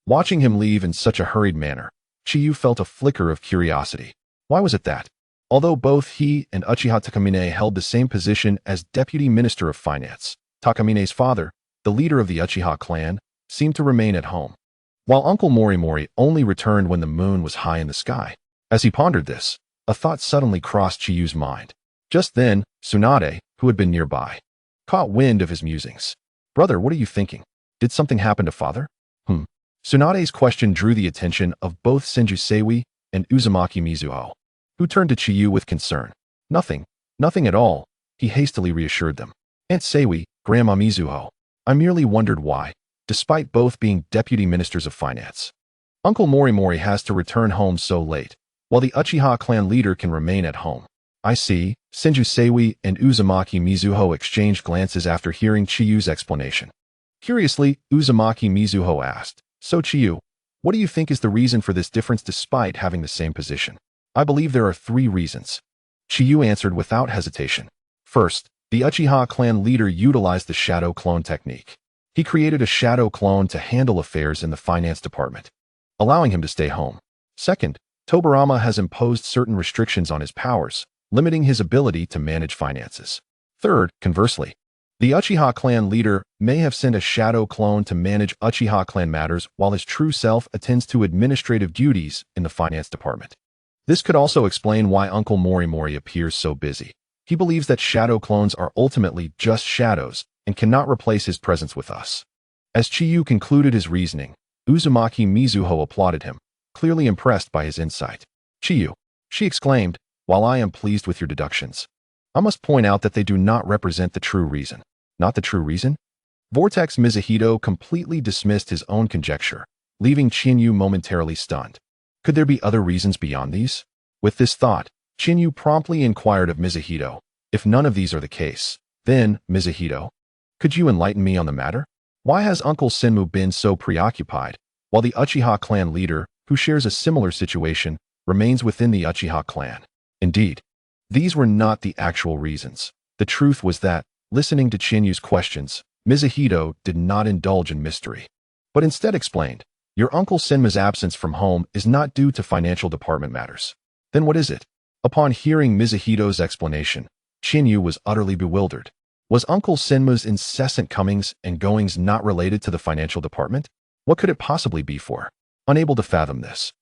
Watching him leave in such a hurried manner, Chiyu felt a flicker of curiosity. Why was it that, although both he and Uchiha Takamine held the same position as Deputy Minister of Finance, Takamine's father, the leader of the Uchiha clan, seemed to remain at home, while Uncle Morimori only returned when the moon was high in the sky? As he pondered this, a thought suddenly crossed Chiyu's mind. Just then, Tsunade, who had been nearby, caught wind of his musings. "Brother, what are you thinking? Did something happen to father?" Tsunade's question drew the attention of both Senju Seiwi and Uzumaki Mizuho, who turned to Chiyu with concern. "Nothing. Nothing at all," he hastily reassured them. "Aunt Seiwi, Grandma Mizuho, I merely wondered why, despite both being deputy ministers of finance, Uncle Morimori has to return home so late, while the Uchiha clan leader can remain at home." "I see." Senju Seiwi and Uzumaki Mizuho exchanged glances after hearing Chiyu's explanation. Curiously, Uzumaki Mizuho asked, "So Chiyu, what do you think is the reason for this difference despite having the same position?" "I believe there are 3 reasons." Chiyu answered without hesitation. First, the Uchiha clan leader utilized the shadow clone technique. He created a shadow clone to handle affairs in the finance department, allowing him to stay home. Second, Tobirama has imposed certain restrictions on his powers, limiting his ability to manage finances. Third, conversely, the Uchiha clan leader may have sent a shadow clone to manage Uchiha clan matters while his true self attends to administrative duties in the finance department. This could also explain why Uncle Morimori appears so busy. He believes that shadow clones are ultimately just shadows and cannot replace his presence with us. As Chiyu concluded his reasoning, Uzumaki Mizuho applauded him, clearly impressed by his insight. "Chiyu," she exclaimed, "while I am pleased with your deductions, I must point out that they do not represent the true reason." "Not the true reason?" Vortex Mizuhito completely dismissed his own conjecture, leaving Chinyu momentarily stunned. Could there be other reasons beyond these? With this thought, Chinyu promptly inquired of Mizuhito, "If none of these are the case, then, Mizuhito, could you enlighten me on the matter? Why has Uncle Senmu been so preoccupied, while the Uchiha clan leader, who shares a similar situation, remains within the Uchiha clan?" Indeed, these were not the actual reasons. The truth was that, listening to Chinyu's questions, Mizuhito did not indulge in mystery, but instead explained, "Your Uncle Senmu's absence from home is not due to financial department matters." "Then what is it?" Upon hearing Mizuhito's explanation, Chinyu was utterly bewildered. Was Uncle Senmu's incessant comings and goings not related to the financial department? What could it possibly be for? Unable to fathom this,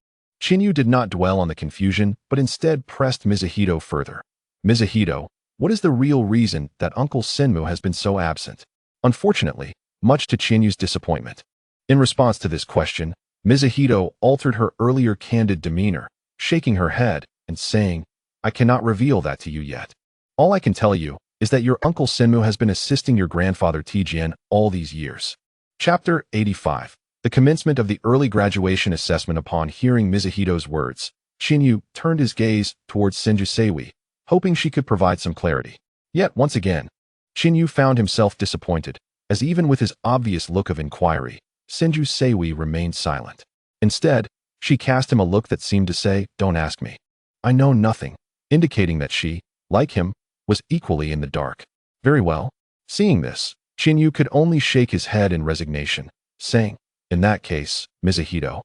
Chinyu did not dwell on the confusion, but instead pressed Mizuhito further. "Mizuhito, what is the real reason that Uncle Senmu has been so absent?" Unfortunately, much to Chinyu's disappointment, in response to this question, Mizuhito altered her earlier candid demeanor, shaking her head and saying, "I cannot reveal that to you yet. All I can tell you is that your Uncle Senmu has been assisting your grandfather Tijin all these years." Chapter 85. The commencement of the early graduation assessment. Upon hearing Mizuhito's words, Chinyu turned his gaze towards Senju Seiwi, hoping she could provide some clarity. Yet, once again, Chinyu found himself disappointed, as even with his obvious look of inquiry, Senju Seiwi remained silent. Instead, she cast him a look that seemed to say, "Don't ask me. I know nothing," indicating that she, like him, was equally in the dark. Very well. Seeing this, Chinyu could only shake his head in resignation, saying, "In that case, Mizuhito,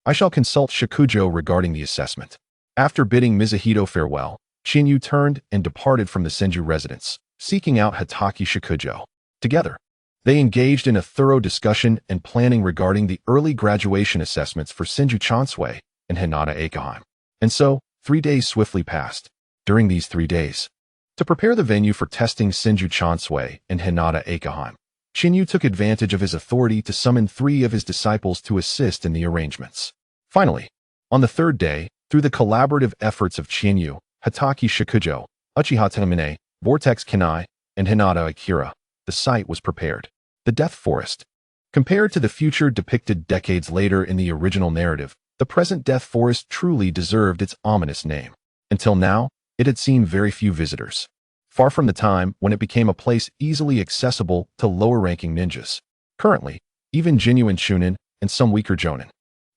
I shall consult Shakujo regarding the assessment." After bidding Mizuhito farewell, Chinyu turned and departed from the Senju residence, seeking out Hatake Shakujo. Together, they engaged in a thorough discussion and planning regarding the early graduation assessments for Senju Chansui and Hinata Akahime. And so, 3 days swiftly passed. During these 3 days, to prepare the venue for testing Senju Chansui and Hinata Akahime, Chinyu took advantage of his authority to summon 3 of his disciples to assist in the arrangements. Finally, on the 3rd day, through the collaborative efforts of Chinyu, Hatake Shakujo, Uchiha Tamine, Vortex Kanai, and Hinata Akira, the site was prepared. The Death Forest. Compared to the future depicted decades later in the original narrative, the present Death Forest truly deserved its ominous name. Until now, it had seen very few visitors, far from the time when it became a place easily accessible to lower-ranking ninjas. Currently, even genuine Chunin and some weaker Jonin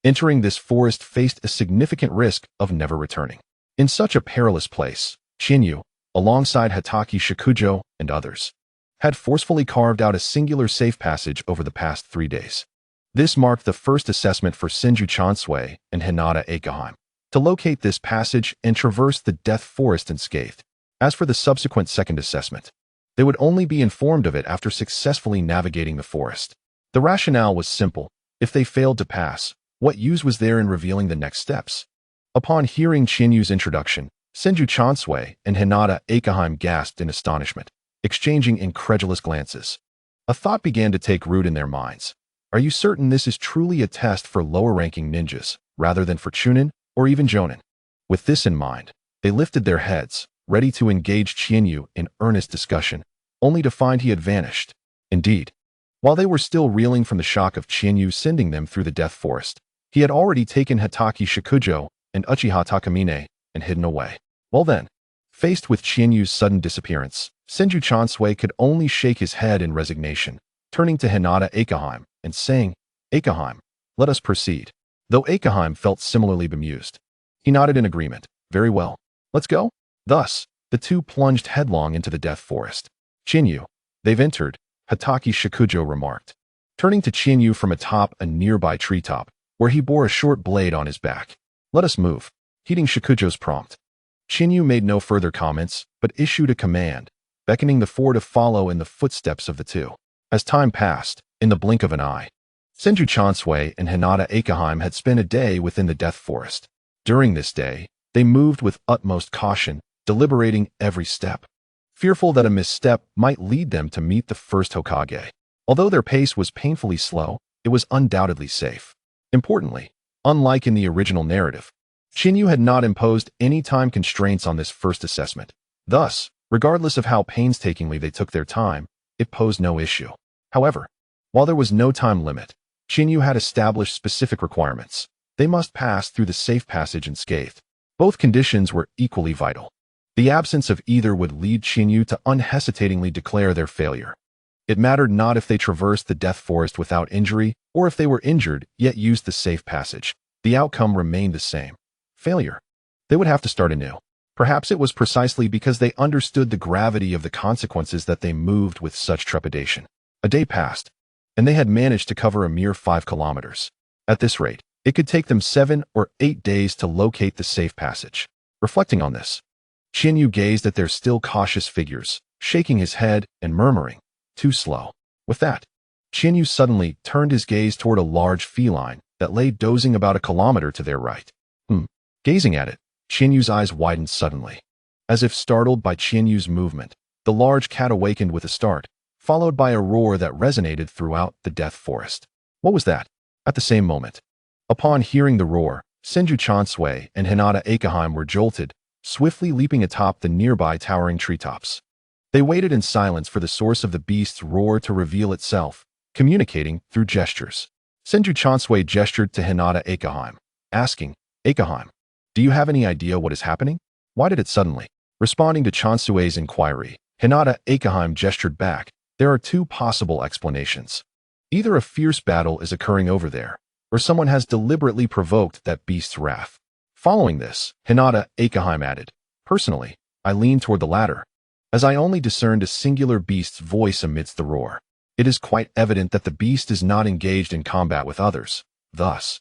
entering this forest faced a significant risk of never returning. In such a perilous place, Chinyu, alongside Hatake Shakujo and others, had forcefully carved out a singular safe passage over the past 3 days. This marked the first assessment for Senju Chansui and Hinata Akahime. To locate this passage and traverse the Death Forest unscathed. As for the subsequent second assessment, they would only be informed of it after successfully navigating the forest. The rationale was simple. If they failed to pass, what use was there in revealing the next steps? Upon hearing Chinyu's introduction, Senju Chansui and Hinata Akahime gasped in astonishment. exchanging incredulous glances. A thought began to take root in their minds. Are you certain this is truly a test for lower-ranking ninjas, rather than for Chunin or even Jonin? With this in mind, they lifted their heads, ready to engage Qianyu in earnest discussion, only to find he had vanished. Indeed, while they were still reeling from the shock of Qianyu sending them through the death forest, he had already taken Hitaki Shikujo and Uchiha Takamine and hidden away. Well then, faced with Qianyu's sudden disappearance, Senju Chansui could only shake his head in resignation, turning to Hinata Akaheim and saying, "Akaheim, let us proceed." Though Akaheim felt similarly bemused, he nodded in agreement. "Very well. Let's go." Thus, the two plunged headlong into the death forest. "Qianyu, they've entered," Hitaki Shikujo remarked, turning to Qianyu from atop a nearby treetop, where he bore a short blade on his back. "Let us move," heeding Shikujo's prompt. Qianyu made no further comments, but issued a command, beckoning the four to follow in the footsteps of the two. As time passed, in the blink of an eye, Senju Chansui and Hinata Akaheim had spent a day within the death forest. During this day, they moved with utmost caution, deliberating every step, fearful that a misstep might lead them to meet the first Hokage. Although their pace was painfully slow, it was undoubtedly safe. Importantly, unlike in the original narrative, Qianyu had not imposed any time constraints on this first assessment. Thus, regardless of how painstakingly they took their time, it posed no issue. However, while there was no time limit, Qianyu had established specific requirements. They must pass through the safe passage unscathed. Both conditions were equally vital. The absence of either would lead Qianyu to unhesitatingly declare their failure. It mattered not if they traversed the death forest without injury, or if they were injured yet used the safe passage. The outcome remained the same. Failure. They would have to start anew. Perhaps it was precisely because they understood the gravity of the consequences that they moved with such trepidation. A day passed, and they had managed to cover a mere 5 kilometers. At this rate, it could take them 7 or 8 days to locate the safe passage. Reflecting on this, Qianyu gazed at their still cautious figures, shaking his head and murmuring, "Too slow." With that, Qianyu suddenly turned his gaze toward a large feline that lay dozing about a kilometer to their right. Gazing at it, Qianyu's eyes widened suddenly. As if startled by Qianyu's movement, the large cat awakened with a start, followed by a roar that resonated throughout the death forest. What was that? At the same moment, upon hearing the roar, Senju Chansui and Hinata Akaheim were jolted, swiftly leaping atop the nearby towering treetops. They waited in silence for the source of the beast's roar to reveal itself, communicating through gestures. Senju Chansui gestured to Hinata Akaheim, asking, "Akaheim, do you have any idea what is happening? Why did it suddenly?" Responding to Chansui's inquiry, Hinata Akaheim gestured back. "There are 2 possible explanations. Either a fierce battle is occurring over there, or someone has deliberately provoked that beast's wrath." Following this, Hinata Akaheim added, "Personally, I lean toward the latter, as I only discerned a singular beast's voice amidst the roar. It is quite evident that the beast is not engaged in combat with others. Thus,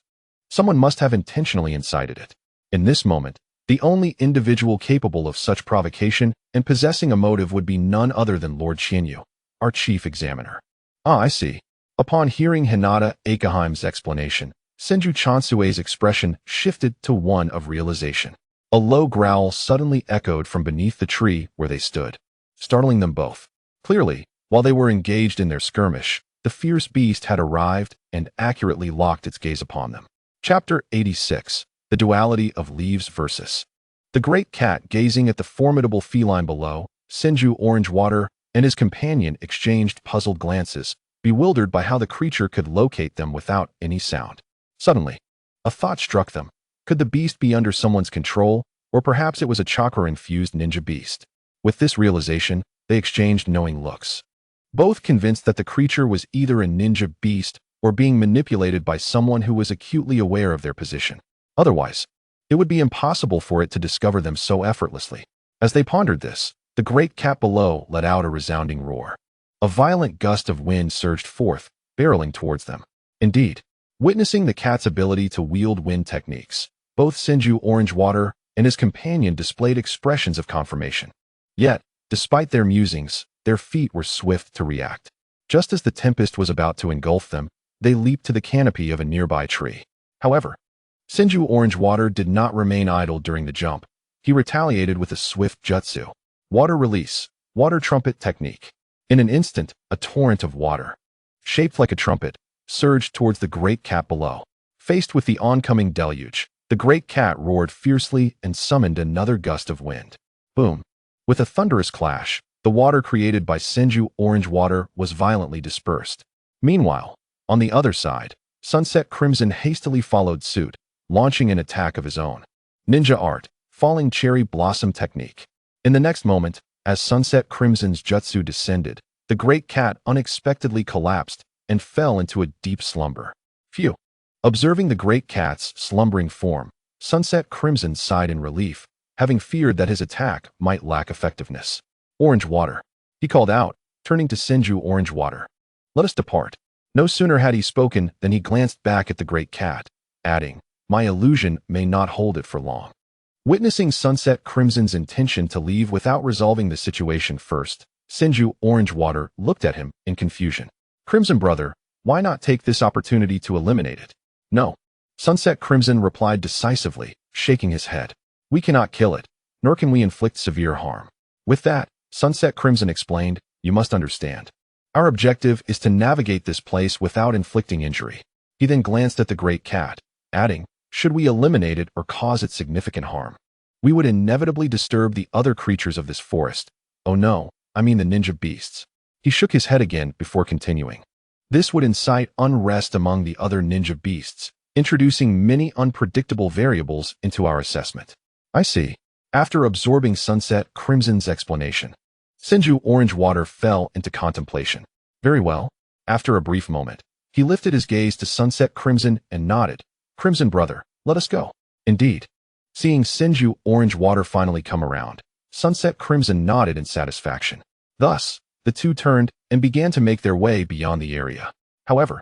someone must have intentionally incited it. In this moment, the only individual capable of such provocation and possessing a motive would be none other than Lord Qianyu, our chief examiner." "Ah, I see." Upon hearing Hinata Akaheim's explanation, Senju Chansui's expression shifted to one of realization. A low growl suddenly echoed from beneath the tree where they stood, startling them both. Clearly, while they were engaged in their skirmish, the fierce beast had arrived and accurately locked its gaze upon them. Chapter 86. The Duality of Leaves versus. The great cat gazing at the formidable feline below, Senju Orangewater and his companion exchanged puzzled glances, bewildered by how the creature could locate them without any sound. Suddenly, a thought struck them. Could the beast be under someone's control, or perhaps it was a chakra-infused ninja beast? With this realization, they exchanged knowing looks, both convinced that the creature was either a ninja beast or being manipulated by someone who was acutely aware of their position. Otherwise, it would be impossible for it to discover them so effortlessly. As they pondered this, the great cat below let out a resounding roar. A violent gust of wind surged forth, barreling towards them. Indeed, witnessing the cat's ability to wield wind techniques, both Senju Orangewater and his companion displayed expressions of confirmation. Yet, despite their musings, their feet were swift to react. Just as the tempest was about to engulf them, they leaped to the canopy of a nearby tree. However, Senju Orangewater did not remain idle during the jump. He retaliated with a swift jutsu. Water release. Water trumpet technique. In an instant, a torrent of water, shaped like a trumpet, surged towards the great cat below. Faced with the oncoming deluge, the great cat roared fiercely and summoned another gust of wind. Boom! With a thunderous clash, the water created by Senju Orange Water was violently dispersed. Meanwhile, on the other side, Sunset Crimson hastily followed suit, launching an attack of his own. Ninja Art, Falling Cherry Blossom Technique. In the next moment, as Sunset Crimson's jutsu descended, the great cat unexpectedly collapsed and fell into a deep slumber. Phew! Observing the great cat's slumbering form, Sunset Crimson sighed in relief, having feared that his attack might lack effectiveness. Orange Water, he called out, turning to Senju Orange Water. Let us depart. No sooner had he spoken than he glanced back at the great cat, adding, my illusion may not hold it for long. Witnessing Sunset Crimson's intention to leave without resolving the situation first, Senju Orange Water looked at him in confusion. Crimson brother, why not take this opportunity to eliminate it? No. Sunset Crimson replied decisively, shaking his head. We cannot kill it, nor can we inflict severe harm. With that, Sunset Crimson explained, you must understand. Our objective is to navigate this place without inflicting injury. He then glanced at the great cat, adding, should we eliminate it or cause it significant harm, we would inevitably disturb the other creatures of this forest. Oh no, I mean the ninja beasts. He shook his head again before continuing. This would incite unrest among the other ninja beasts, introducing many unpredictable variables into our assessment. I see. After absorbing Sunset Crimson's explanation, Senju Orange Water fell into contemplation. Very well. After a brief moment, he lifted his gaze to Sunset Crimson and nodded. Crimson brother, let us go. Indeed. Seeing Senju Orange Water finally come around, Sunset Crimson nodded in satisfaction. Thus, the two turned and began to make their way beyond the area. However,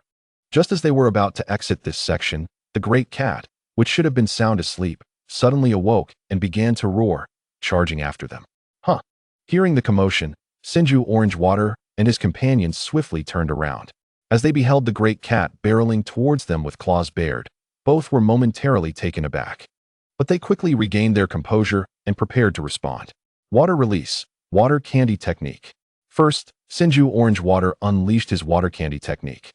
just as they were about to exit this section, the great cat, which should have been sound asleep, suddenly awoke and began to roar, charging after them. Huh! Hearing the commotion, Senju Orange Water and his companions swiftly turned around. As they beheld the great cat barreling towards them with claws bared, both were momentarily taken aback. But they quickly regained their composure and prepared to respond. Water Release, Water Candy Technique. First, Senju Orange Water unleashed his water candy technique,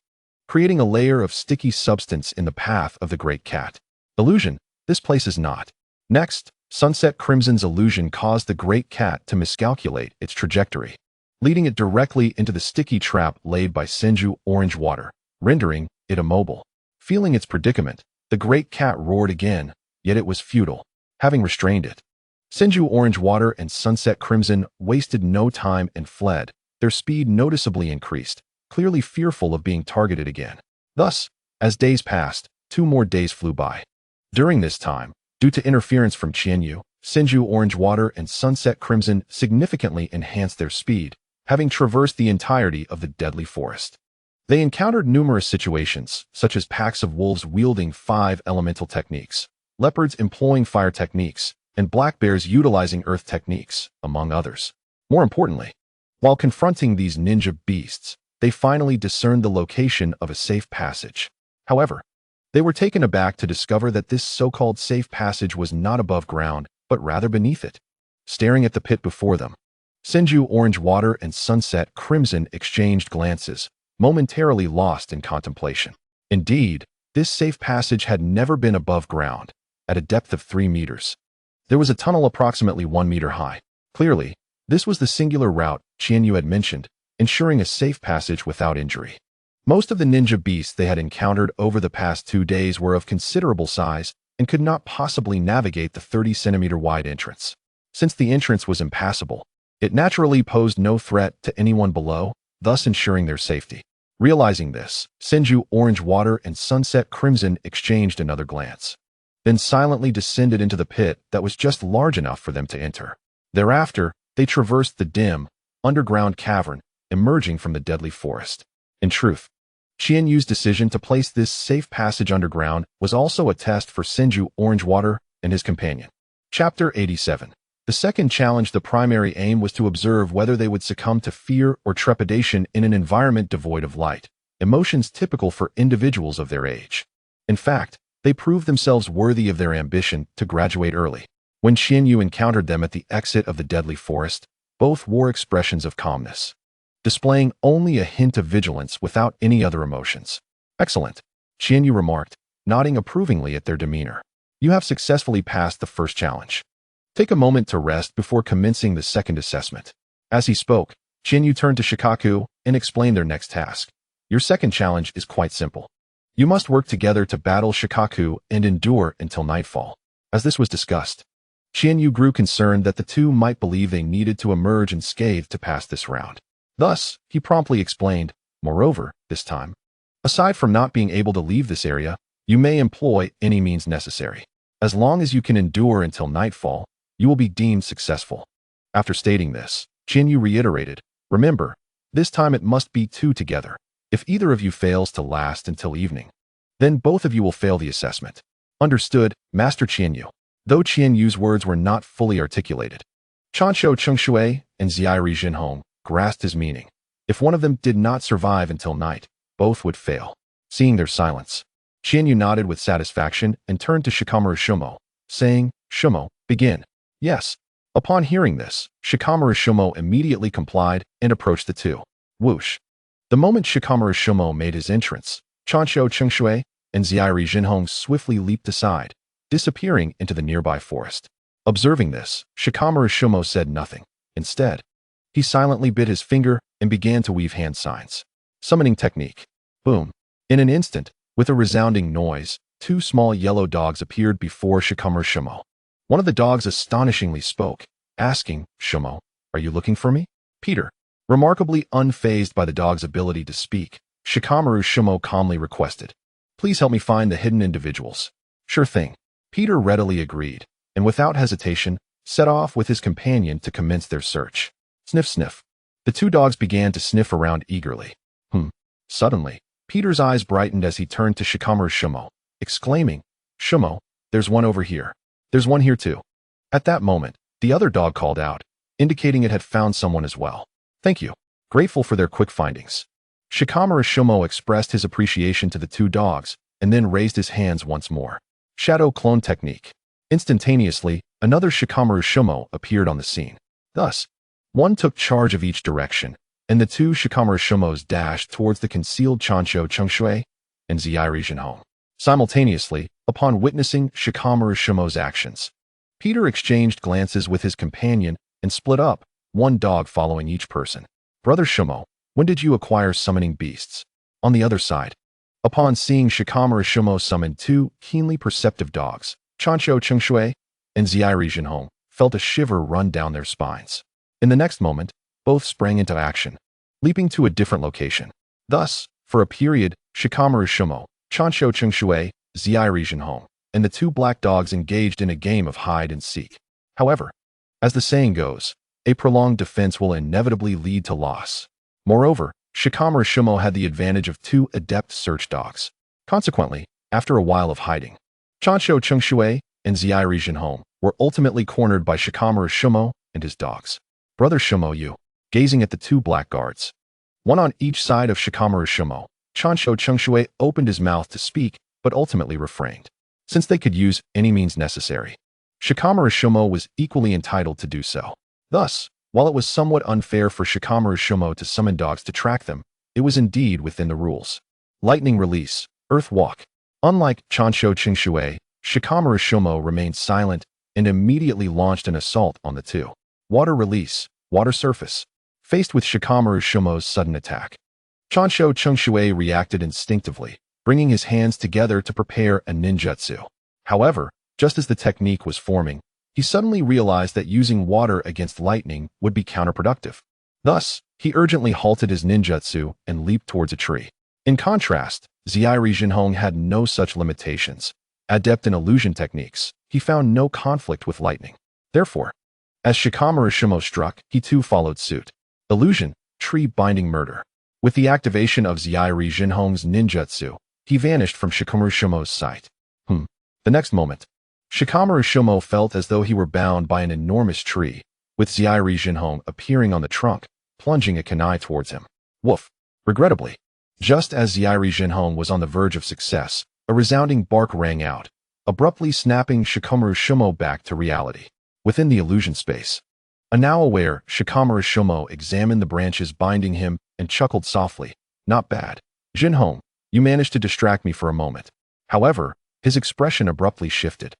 creating a layer of sticky substance in the path of the great cat. Illusion, this place is not. Next, Sunset Crimson's illusion caused the great cat to miscalculate its trajectory, leading it directly into the sticky trap laid by Senju Orange Water, rendering it immobile. Feeling its predicament, the great cat roared again, yet it was futile, having restrained it. Senju Orange Water and Sunset Crimson wasted no time and fled, their speed noticeably increased, clearly fearful of being targeted again. Thus, as days passed, 2 more days flew by. During this time, due to interference from Qianyu, Senju Orange Water and Sunset Crimson significantly enhanced their speed, having traversed the entirety of the deadly forest. They encountered numerous situations, such as packs of wolves wielding 5 elemental techniques, leopards employing fire techniques, and black bears utilizing earth techniques, among others. More importantly, while confronting these ninja beasts, they finally discerned the location of a safe passage. However, they were taken aback to discover that this so-called safe passage was not above ground, but rather beneath it. Staring at the pit before them, Senju Orange Water and Sunset Crimson exchanged glances, momentarily lost in contemplation. Indeed, this safe passage had never been above ground, at a depth of 3 meters. There was a tunnel approximately 1 meter high. Clearly, this was the singular route Qianyu had mentioned, ensuring a safe passage without injury. Most of the ninja beasts they had encountered over the past 2 days were of considerable size and could not possibly navigate the 30-centimeter wide entrance. Since the entrance was impassable, it naturally posed no threat to anyone below, thus ensuring their safety. Realizing this, Senju Orange Water and Sunset Crimson exchanged another glance, then silently descended into the pit that was just large enough for them to enter. Thereafter, they traversed the dim, underground cavern, emerging from the deadly forest. In truth, Qianyu's decision to place this safe passage underground was also a test for Senju Orange Water and his companion. Chapter 87. The second challenge. The primary aim was to observe whether they would succumb to fear or trepidation in an environment devoid of light, emotions typical for individuals of their age. In fact, they proved themselves worthy of their ambition to graduate early. When Qianyu encountered them at the exit of the deadly forest, Both wore expressions of calmness, displaying only a hint of vigilance without any other emotions. Excellent, Qianyu remarked, nodding approvingly at their demeanor. You have successfully passed the first challenge. Take a moment to rest before commencing the second assessment. As he spoke, Qianyu turned to Shikaku and explained their next task. Your second challenge is quite simple. You must work together to battle Shikaku and endure until nightfall. As this was discussed, Qianyu grew concerned that the two might believe they needed to emerge unscathed to pass this round. Thus, he promptly explained, moreover, this time, aside from not being able to leave this area, you may employ any means necessary. As long as you can endure until nightfall, you will be deemed successful. After stating this, Qianyu reiterated, remember, this time it must be two together. If either of you fails to last until evening, then both of you will fail the assessment. Understood, Master Qianyu. Though Qianyu's words were not fully articulated, Chansho Chengshui and Ziairi Jinhong grasped his meaning. If one of them did not survive until night, both would fail. Seeing their silence, Qianyu nodded with satisfaction and turned to Shikamaru Shumo, saying, Shumo, begin. Yes. Upon hearing this, Shikamaru Shumo immediately complied and approached the two. Whoosh. The moment Shikamaru Shumo made his entrance, Chansho Chengshui and Ziairi Jinhong swiftly leaped aside, disappearing into the nearby forest. Observing this, Shikamaru Shumo said nothing. Instead, he silently bit his finger and began to weave hand signs. Summoning technique. Boom. In an instant, with a resounding noise, two small yellow dogs appeared before Shikamaru Shumo. One of the dogs astonishingly spoke, asking, Shumo, are you looking for me? Peter. Remarkably unfazed by the dog's ability to speak, Shikamaru Shumo calmly requested, please help me find the hidden individuals. Sure thing. Peter readily agreed, and without hesitation, set off with his companion to commence their search. Sniff, sniff. The two dogs began to sniff around eagerly. Suddenly, Peter's eyes brightened as he turned to Shikamaru Shumo, exclaiming, Shumo, there's one over here. There's one here too. At that moment, the other dog called out, indicating it had found someone as well. Thank you. Grateful for their quick findings. Shikamaru Shumo expressed his appreciation to the two dogs and then raised his hands once more. Shadow clone technique. Instantaneously, another Shikamaru Shumo appeared on the scene. Thus, one took charge of each direction, and the two Shikamaru Shumos dashed towards the concealed Chansho Chengshui and Ziairi Jinhong. Simultaneously, upon witnessing Shikamaru Shumo's actions, Peter exchanged glances with his companion and split up, one dog following each person. Brother Shumo, when did you acquire summoning beasts? On the other side, upon seeing Shikamaru Shumo summon two keenly perceptive dogs, Chansho Chengshui and Ziairi Jinhong felt a shiver run down their spines. In the next moment, both sprang into action, leaping to a different location. Thus, for a period, Shikamaru Shumo, Chansho Chengshui, Ziairi Jinhong, and the two black dogs engaged in a game of hide and seek. However, as the saying goes, a prolonged defense will inevitably lead to loss. Moreover, Shikamaru Shumo had the advantage of two adept search dogs. Consequently, after a while of hiding, Chansho Chengshui and Ziairi Jinhong were ultimately cornered by Shikamaru Shumo and his dogs. Brother Shumo, you, gazing at the two black guards, one on each side of Shikamaru Shumo, Chansho Chengshui opened his mouth to speak, but ultimately refrained, since they could use any means necessary. Shikamaru Shumo was equally entitled to do so. Thus, while it was somewhat unfair for Shikamaru Shumo to summon dogs to track them, it was indeed within the rules. Lightning release, earth walk. Unlike Chansho Chengshui, Shikamaru Shumo remained silent and immediately launched an assault on the two. Water release, water surface. Faced with Shikamaru Shumo's sudden attack, Chansho Chengshui reacted instinctively, bringing his hands together to prepare a ninjutsu. However, just as the technique was forming, he suddenly realized that using water against lightning would be counterproductive. Thus, he urgently halted his ninjutsu and leaped towards a tree. In contrast, Ziairi Jinhong had no such limitations. Adept in illusion techniques, he found no conflict with lightning. Therefore, as Shikamaru Shumo struck, he too followed suit. Illusion, tree-binding murder. With the activation of Ziairi Jinhong's ninjutsu, he vanished from Shikamaru Shumo's sight. The next moment, Shikamaru Shumo felt as though he were bound by an enormous tree, with Ziairi Jinhong appearing on the trunk, plunging a kunai towards him. Woof. Regrettably, just as Ziairi Jinhong was on the verge of success, a resounding bark rang out, abruptly snapping Shikamaru Shumo back to reality. Within the illusion space, Now aware, Shikamaru Shomo examined the branches binding him and chuckled softly. Not bad. Jinhong, you managed to distract me for a moment. However, his expression abruptly shifted.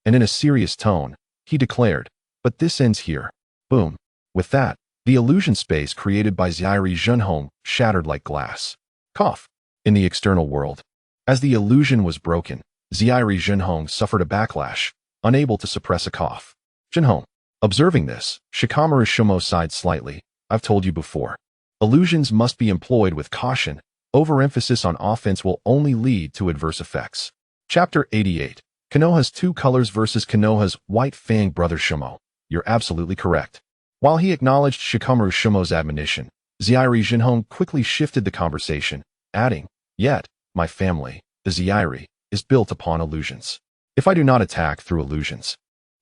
And in a serious tone, he declared, but this ends here. Boom. With that, the illusion space created by Zairi Junhong shattered like glass. Cough. In the external world, as the illusion was broken, Zairi Junhong suffered a backlash, unable to suppress a cough. Junhong. Observing this, Shikamaru Shomo sighed slightly. I've told you before. Illusions must be employed with caution. Overemphasis on offense will only lead to adverse effects. Chapter 88. Konoha's two colors versus Konoha's white fang brother Shomo. You're absolutely correct. While he acknowledged Shikamaru Shomo's admonition, Zairi Junhong quickly shifted the conversation, adding, Yet, my family, the Zairi, is built upon illusions. If I do not attack through illusions,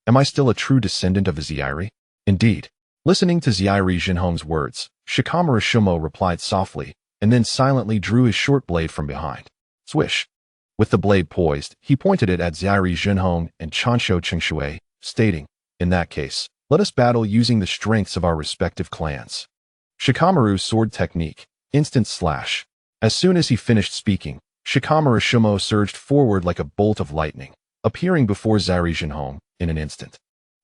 am I still a true descendant of a Zairi? Indeed. Listening to Zairi Junhong's words, Shikamaru Shomo replied softly, and then silently drew his short blade from behind. Swish. With the blade poised, he pointed it at Zairi Junhong and Chansho Chengshui, stating, In that case, let us battle using the strengths of our respective clans. Shikamaru's sword technique, instant slash. As soon as he finished speaking, Shikamaru Shomo surged forward like a bolt of lightning, appearing before Zairi Junhong in an instant.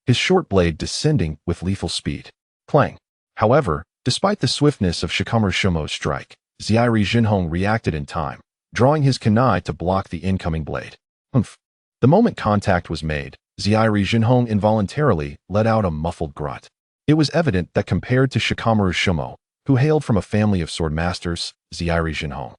His short blade descending with lethal speed. Clang. However, despite the swiftness of Shikamaru Shomo's strike, Zairi Junhong reacted in time, drawing his kunai to block the incoming blade. Humph. The moment contact was made, Zairi Junhong involuntarily let out a muffled grunt. It was evident that compared to Shikamaru Shomo, who hailed from a family of sword masters, Zairi Junhong,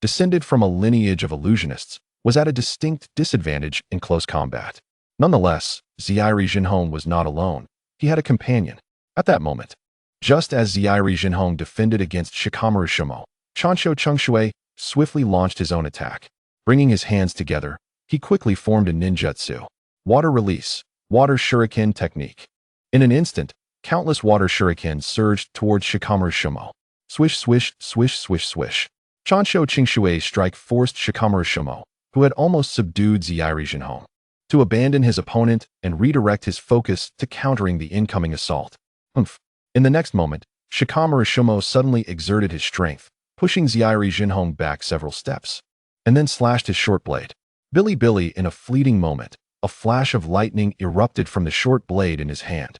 descended from a lineage of illusionists, was at a distinct disadvantage in close combat. Nonetheless, Zairi Junhong was not alone. He had a companion. At that moment, just as Zairi Junhong defended against Shikamaru Shomo, Chansho Chengshui swiftly launched his own attack. Bringing his hands together, he quickly formed a ninjutsu. Water release, water shuriken technique. In an instant, countless water shurikens surged towards Shikamaru Shomo. Swish, swish, swish, swish, swish. Chansho Chengshui's strike forced Shikamaru Shomo, who had almost subdued Zairi Junhong, to abandon his opponent and redirect his focus to countering the incoming assault. Humph. In the next moment, Shikamaru Shomo suddenly exerted his strength, pushing Zairi Junhong back several steps, and then slashed his short blade. Billy in a fleeting moment, a flash of lightning erupted from the short blade in his hand,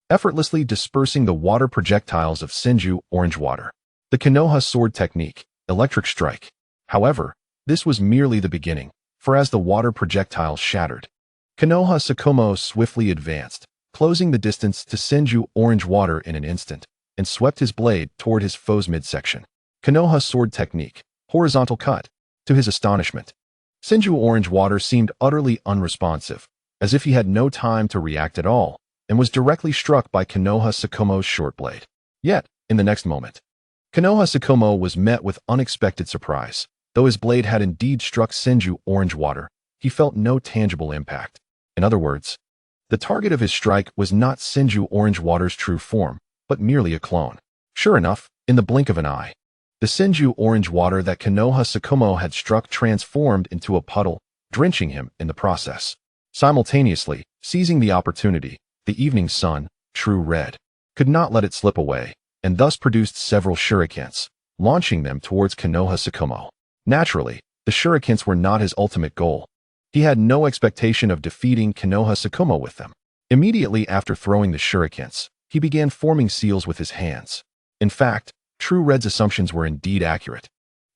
effortlessly dispersing the water projectiles of Senju Orange Water. The Konoha sword technique, electric strike. However, this was merely the beginning, for as the water projectiles shattered, Konoha Sakomo swiftly advanced, closing the distance to Senju Orange Water in an instant, and swept his blade toward his foe's midsection. Konoha sword technique, horizontal cut. To his astonishment, Senju Orange Water seemed utterly unresponsive, as if he had no time to react at all, and was directly struck by Konoha Sakomo's short blade. Yet, in the next moment, Konoha Sakomo was met with unexpected surprise. Though his blade had indeed struck Senju Orange Water, he felt no tangible impact. In other words, the target of his strike was not Senju Orange Water's true form, but merely a clone. Sure enough, in the blink of an eye, the Senju Orange Water that Konoha Sakomo had struck transformed into a puddle, drenching him in the process. Simultaneously, seizing the opportunity, the evening sun, true red, could not let it slip away, and thus produced several shurikens, launching them towards Konoha Sakomo. Naturally, the shurikens were not his ultimate goal. He had no expectation of defeating Konoha Sakomo with them. Immediately after throwing the shurikens, he began forming seals with his hands. In fact, True Red's assumptions were indeed accurate.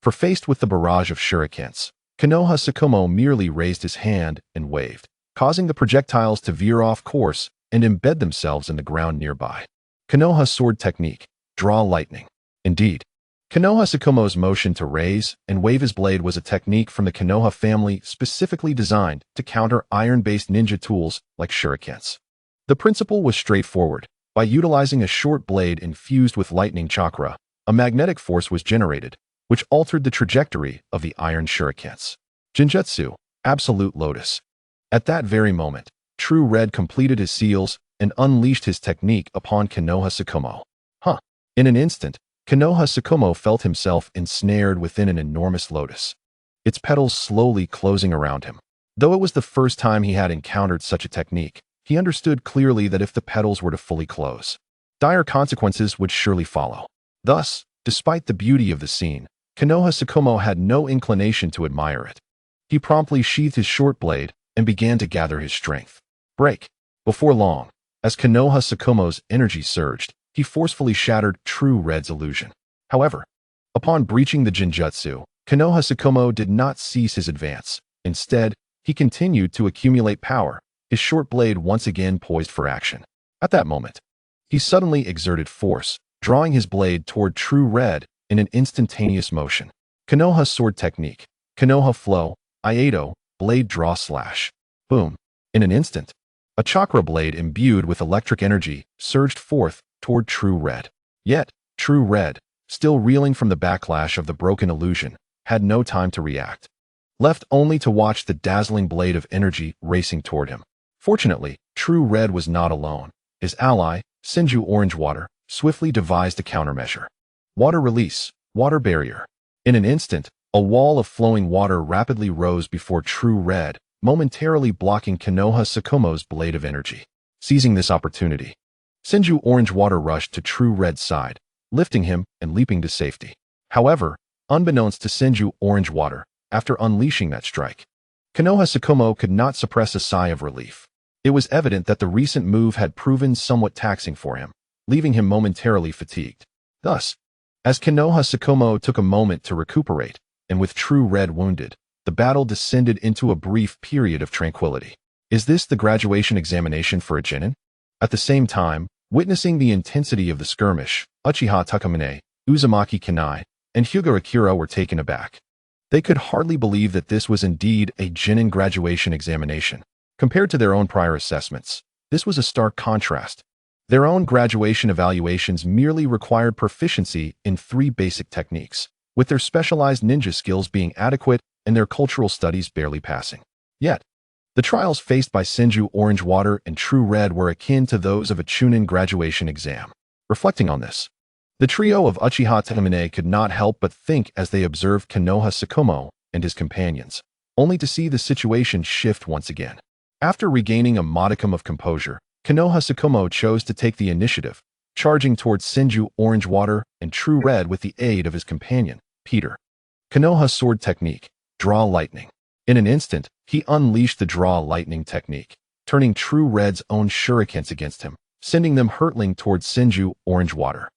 For faced with the barrage of shurikens, Konoha Sakomo merely raised his hand and waved, causing the projectiles to veer off course and embed themselves in the ground nearby. Konoha sword technique, draw lightning. Indeed, Konoha Sakomo's motion to raise and wave his blade was a technique from the Konoha family specifically designed to counter iron-based ninja tools like shurikens. The principle was straightforward. By utilizing a short blade infused with lightning chakra, a magnetic force was generated, which altered the trajectory of the iron shurikens. Jinjutsu, Absolute Lotus. At that very moment, True Red completed his seals and unleashed his technique upon Konoha Sakomo. In an instant, Konoha Sakomo felt himself ensnared within an enormous lotus, its petals slowly closing around him. Though it was the first time he had encountered such a technique, he understood clearly that if the petals were to fully close, dire consequences would surely follow. Thus, despite the beauty of the scene, Konoha Tsukumo had no inclination to admire it. He promptly sheathed his short blade and began to gather his strength. Break. Before long, as Konoha Tsukumo's energy surged, he forcefully shattered True Red's illusion. However, upon breaching the Jinjutsu, Konoha Tsukumo did not cease his advance. Instead, he continued to accumulate power, his short blade once again poised for action. At that moment, he suddenly exerted force, drawing his blade toward True Red in an instantaneous motion. Konoha sword technique. Konoha flow, Iato, blade draw slash. Boom. In an instant, a chakra blade imbued with electric energy surged forth toward True Red. Yet, True Red, still reeling from the backlash of the broken illusion, had no time to react, left only to watch the dazzling blade of energy racing toward him. Fortunately, True Red was not alone. His ally, Senju Orange Water, swiftly devised a countermeasure. Water release, water barrier. In an instant, a wall of flowing water rapidly rose before True Red, momentarily blocking Konoha Tsukumo's blade of energy. Seizing this opportunity, Senju Orange Water rushed to True Red's side, lifting him and leaping to safety. However, unbeknownst to Senju Orange Water, after unleashing that strike, Konoha Tsukumo could not suppress a sigh of relief. It was evident that the recent move had proven somewhat taxing for him, leaving him momentarily fatigued. Thus, as Konoha Tsukumo took a moment to recuperate, and with True Red wounded, the battle descended into a brief period of tranquility. Is this the graduation examination for a Genin? At the same time, witnessing the intensity of the skirmish, Uchiha Takamine, Uzumaki Kanai, and Hyuga Akira were taken aback. They could hardly believe that this was indeed a Genin graduation examination. Compared to their own prior assessments, this was a stark contrast. Their own graduation evaluations merely required proficiency in 3 basic techniques, with their specialized ninja skills being adequate and their cultural studies barely passing. Yet, the trials faced by Senju Orange Water and True Red were akin to those of a Chunin graduation exam. Reflecting on this, the trio of Uchiha Takamine could not help but think as they observed Konoha Tsukumo and his companions, only to see the situation shift once again. After regaining a modicum of composure, Konoha Tsukumo chose to take the initiative, charging towards Senju Orange Water and True Red with the aid of his companion, Peter. Konoha sword technique, draw lightning. In an instant, he unleashed the draw lightning technique, turning True Red's own shurikens against him, sending them hurtling towards Senju Orange Water.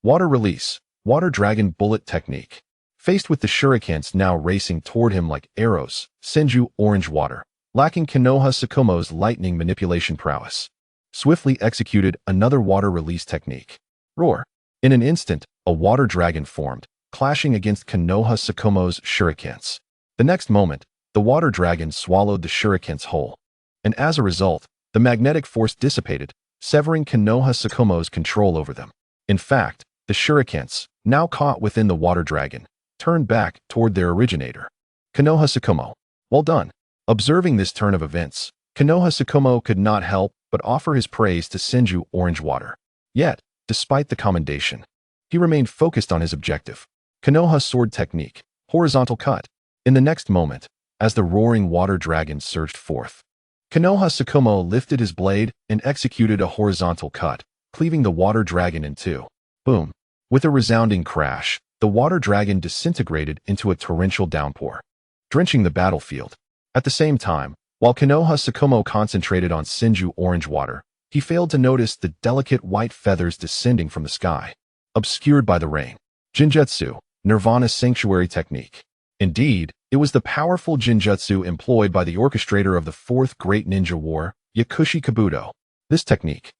Water release, water dragon bullet technique. Faced with the shurikens now racing toward him like arrows, Senju Orange Water, lacking Konoha Tsukumo's lightning manipulation prowess, swiftly executed another water release technique. Roar. In an instant, a water dragon formed, clashing against Konoha Tsukumo's shurikens. The next moment, the water dragon swallowed the shurikens whole, and as a result, the magnetic force dissipated, severing Konoha Tsukumo's control over them. In fact, the shurikens, now caught within the water dragon, turned back toward their originator. Konoha Tsukumo. Well done. Observing this turn of events, Konoha Tsukumo could not help but offer his praise to Senju Orange Water. Yet, despite the commendation, he remained focused on his objective. Konoha sword technique, horizontal cut. In the next moment, as the roaring water dragon surged forth, Konoha Tsukumo lifted his blade and executed a horizontal cut, cleaving the water dragon in two. Boom. With a resounding crash, the water dragon disintegrated into a torrential downpour, drenching the battlefield. At the same time, while Konoha Tsukumo concentrated on Senju Orange Water, he failed to notice the delicate white feathers descending from the sky, obscured by the rain. Jinjutsu, Nirvana Sanctuary Technique. Indeed, it was the powerful Jinjutsu employed by the orchestrator of the Fourth Great Ninja War, Yakushi Kabuto. This technique,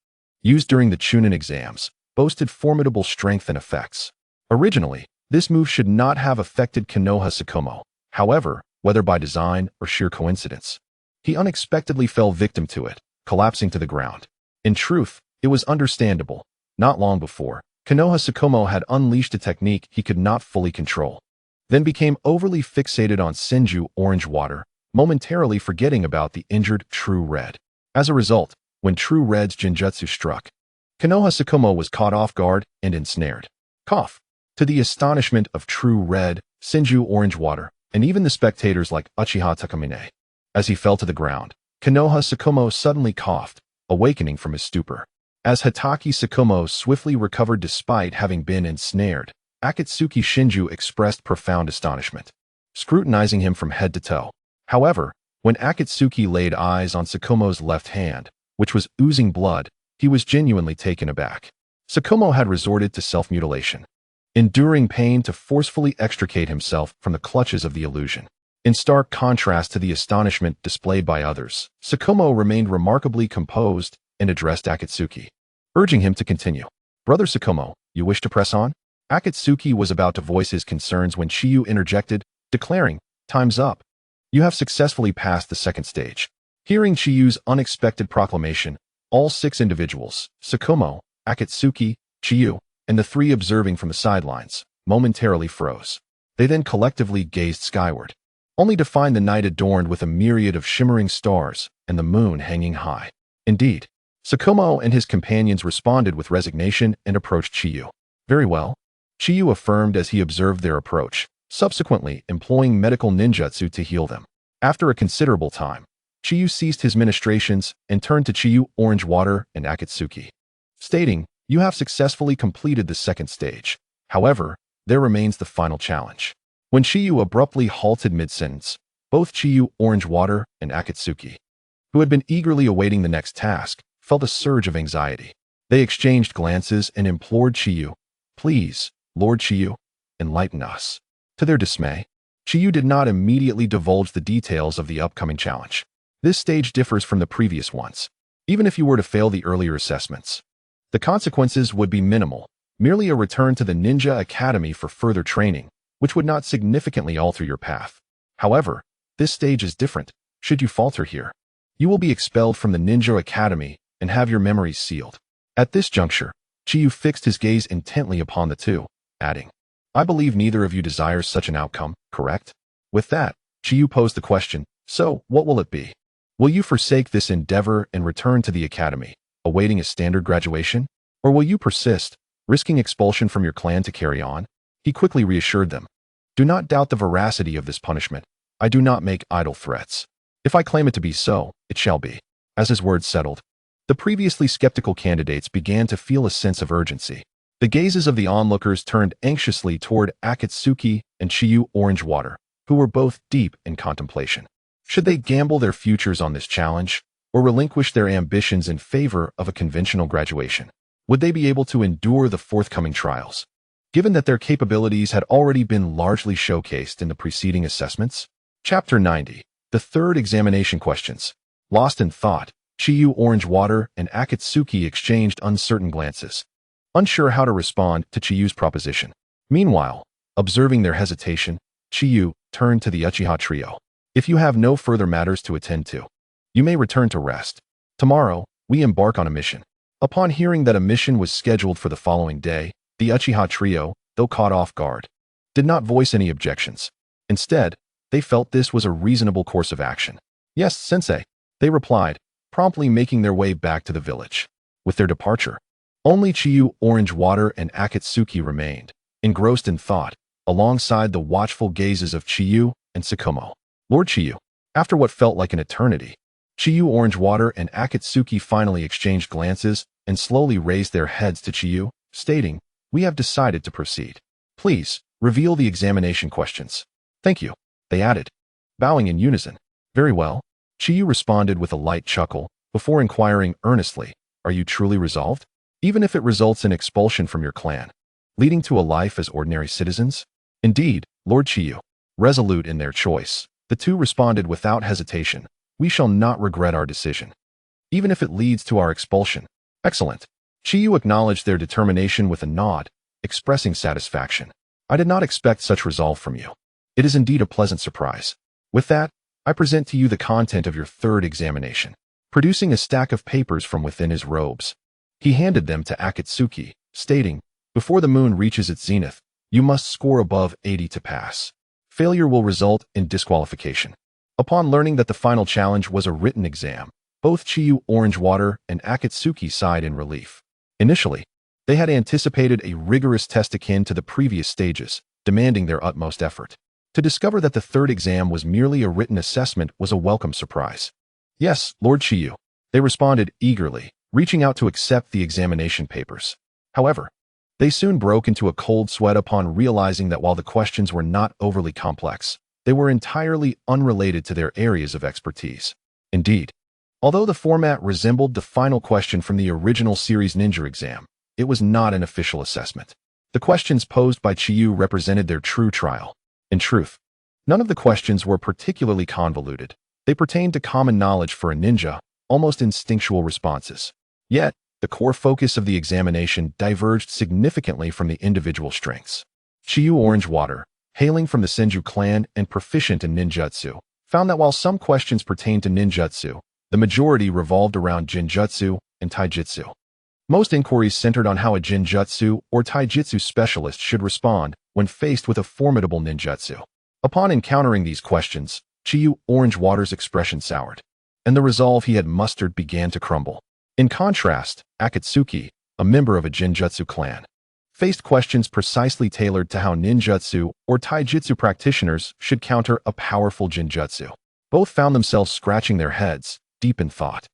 used during the Chunin exams, boasted formidable strength and effects. Originally, this move should not have affected Konoha Tsukumo. However, whether by design or sheer coincidence, he unexpectedly fell victim to it, collapsing to the ground. In truth, it was understandable. Not long before, Konoha Tsukumo had unleashed a technique he could not fully control, then became overly fixated on Senju Orange Water, momentarily forgetting about the injured True Red. As a result, when True Red's Jinjutsu struck, Konoha Tsukumo was caught off guard and ensnared. Cough. To the astonishment of True Red, Senju Orange Water, and even the spectators like Uchiha Takamine. As he fell to the ground, Konoha Tsukumo suddenly coughed, awakening from his stupor. As Hatake Tsukumo swiftly recovered despite having been ensnared, Akatsuki Shinju expressed profound astonishment, scrutinizing him from head to toe. However, when Akatsuki laid eyes on Tsukumo's left hand, which was oozing blood, he was genuinely taken aback. Tsukumo had resorted to self-mutilation, enduring pain to forcefully extricate himself from the clutches of the illusion. In stark contrast to the astonishment displayed by others, Tsukumo remained remarkably composed and addressed Akatsuki, urging him to continue. "Brother Tsukumo, you wish to press on?" Akatsuki was about to voice his concerns when Chiyu interjected, declaring, "Time's up. You have successfully passed the second stage." Hearing Chiyu's unexpected proclamation, all 6 individuals, Tsukumo, Akatsuki, Chiyu, and the 3 observing from the sidelines, momentarily froze. They then collectively gazed skyward, only to find the night adorned with a myriad of shimmering stars and the moon hanging high. Indeed, Tsukumo and his companions responded with resignation and approached Chiyu. "Very well," Chiyu affirmed as he observed their approach, subsequently employing medical ninjutsu to heal them. After a considerable time, Chiyu ceased his ministrations and turned to Chiyu, Orange Water, and Akatsuki, stating, "You have successfully completed the second stage. However, there remains the final challenge." When Chiyu abruptly halted mid-sentence, both Chiyu, Orange Water, and Akatsuki, who had been eagerly awaiting the next task, felt a surge of anxiety. They exchanged glances and implored Chiyu, "Please, Lord Chiyu, enlighten us." To their dismay, Chiyu did not immediately divulge the details of the upcoming challenge. This stage differs from the previous ones. Even if you were to fail the earlier assessments, the consequences would be minimal, merely a return to the Ninja Academy for further training, which would not significantly alter your path. However, this stage is different. Should you falter here, you will be expelled from the Ninja Academy and have your memories sealed. At this juncture, Chiyu fixed his gaze intently upon the 2, adding, "I believe neither of you desires such an outcome, correct?" With that, Chiyu posed the question, "So, what will it be? Will you forsake this endeavor and return to the academy, awaiting a standard graduation? Or will you persist, risking expulsion from your clan to carry on?" He quickly reassured them, "Do not doubt the veracity of this punishment. I do not make idle threats. If I claim it to be so, it shall be." As his words settled, the previously skeptical candidates began to feel a sense of urgency. The gazes of the onlookers turned anxiously toward Akatsuki and Chiyu, Orange Water, who were both deep in contemplation. Should they gamble their futures on this challenge, or relinquish their ambitions in favor of a conventional graduation? Would they be able to endure the forthcoming trials, given that their capabilities had already been largely showcased in the preceding assessments? Chapter 90. The third examination questions. Lost in thought, Chiyu, Orange Water, and Akatsuki exchanged uncertain glances, unsure how to respond to Chiyu's proposition. Meanwhile, observing their hesitation, Chiyu turned to the Uchiha trio. "If you have no further matters to attend to, you may return to rest. Tomorrow, we embark on a mission." Upon hearing that a mission was scheduled for the following day, the Uchiha trio, though caught off guard, did not voice any objections. Instead, they felt this was a reasonable course of action. "Yes, sensei," they replied, promptly making their way back to the village. With their departure, only Chiyu, Orange Water, and Akatsuki remained, engrossed in thought, alongside the watchful gazes of Chiyu and Tsukumo. "Lord Chiyu." After what felt like an eternity, Chiyu, Orange Water, and Akatsuki finally exchanged glances and slowly raised their heads to Chiyu, stating, "We have decided to proceed. Please, reveal the examination questions." "Thank you," they added, bowing in unison. "Very well." Chiyu responded with a light chuckle, before inquiring earnestly, "Are you truly resolved? Even if it results in expulsion from your clan, leading to a life as ordinary citizens?" "Indeed, Lord Chiyu." Resolute in their choice, the 2 responded without hesitation, "We shall not regret our decision, even if it leads to our expulsion." "Excellent." Chiyu acknowledged their determination with a nod, expressing satisfaction. "I did not expect such resolve from you. It is indeed a pleasant surprise. With that, I present to you the content of your third examination." Producing a stack of papers from within his robes, he handed them to Akatsuki, stating, "Before the moon reaches its zenith, you must score above 80 to pass. Failure will result in disqualification." Upon learning that the final challenge was a written exam, both Chiyu, Orange Water, and Akatsuki sighed in relief. Initially, they had anticipated a rigorous test akin to the previous stages, demanding their utmost effort. To discover that the third exam was merely a written assessment was a welcome surprise. "Yes, Lord Chiyu," they responded eagerly, reaching out to accept the examination papers. However, they soon broke into a cold sweat upon realizing that while the questions were not overly complex, they were entirely unrelated to their areas of expertise. Indeed, although the format resembled the final question from the original series ninja exam, it was not an official assessment. The questions posed by Chiyu represented their true trial. In truth, none of the questions were particularly convoluted. They pertained to common knowledge for a ninja, almost instinctual responses. Yet, the core focus of the examination diverged significantly from the individual strengths. Chiyu Orange Water, hailing from the Senju clan and proficient in ninjutsu, found that while some questions pertained to ninjutsu, the majority revolved around jinjutsu and taijutsu. Most inquiries centered on how a jinjutsu or taijutsu specialist should respond when faced with a formidable ninjutsu. Upon encountering these questions, Chiyu Orange Water's expression soured, and the resolve he had mustered began to crumble. In contrast, Akatsuki, a member of a jinjutsu clan, faced questions precisely tailored to how ninjutsu or taijutsu practitioners should counter a powerful jinjutsu. Both found themselves scratching their heads, deep in thought.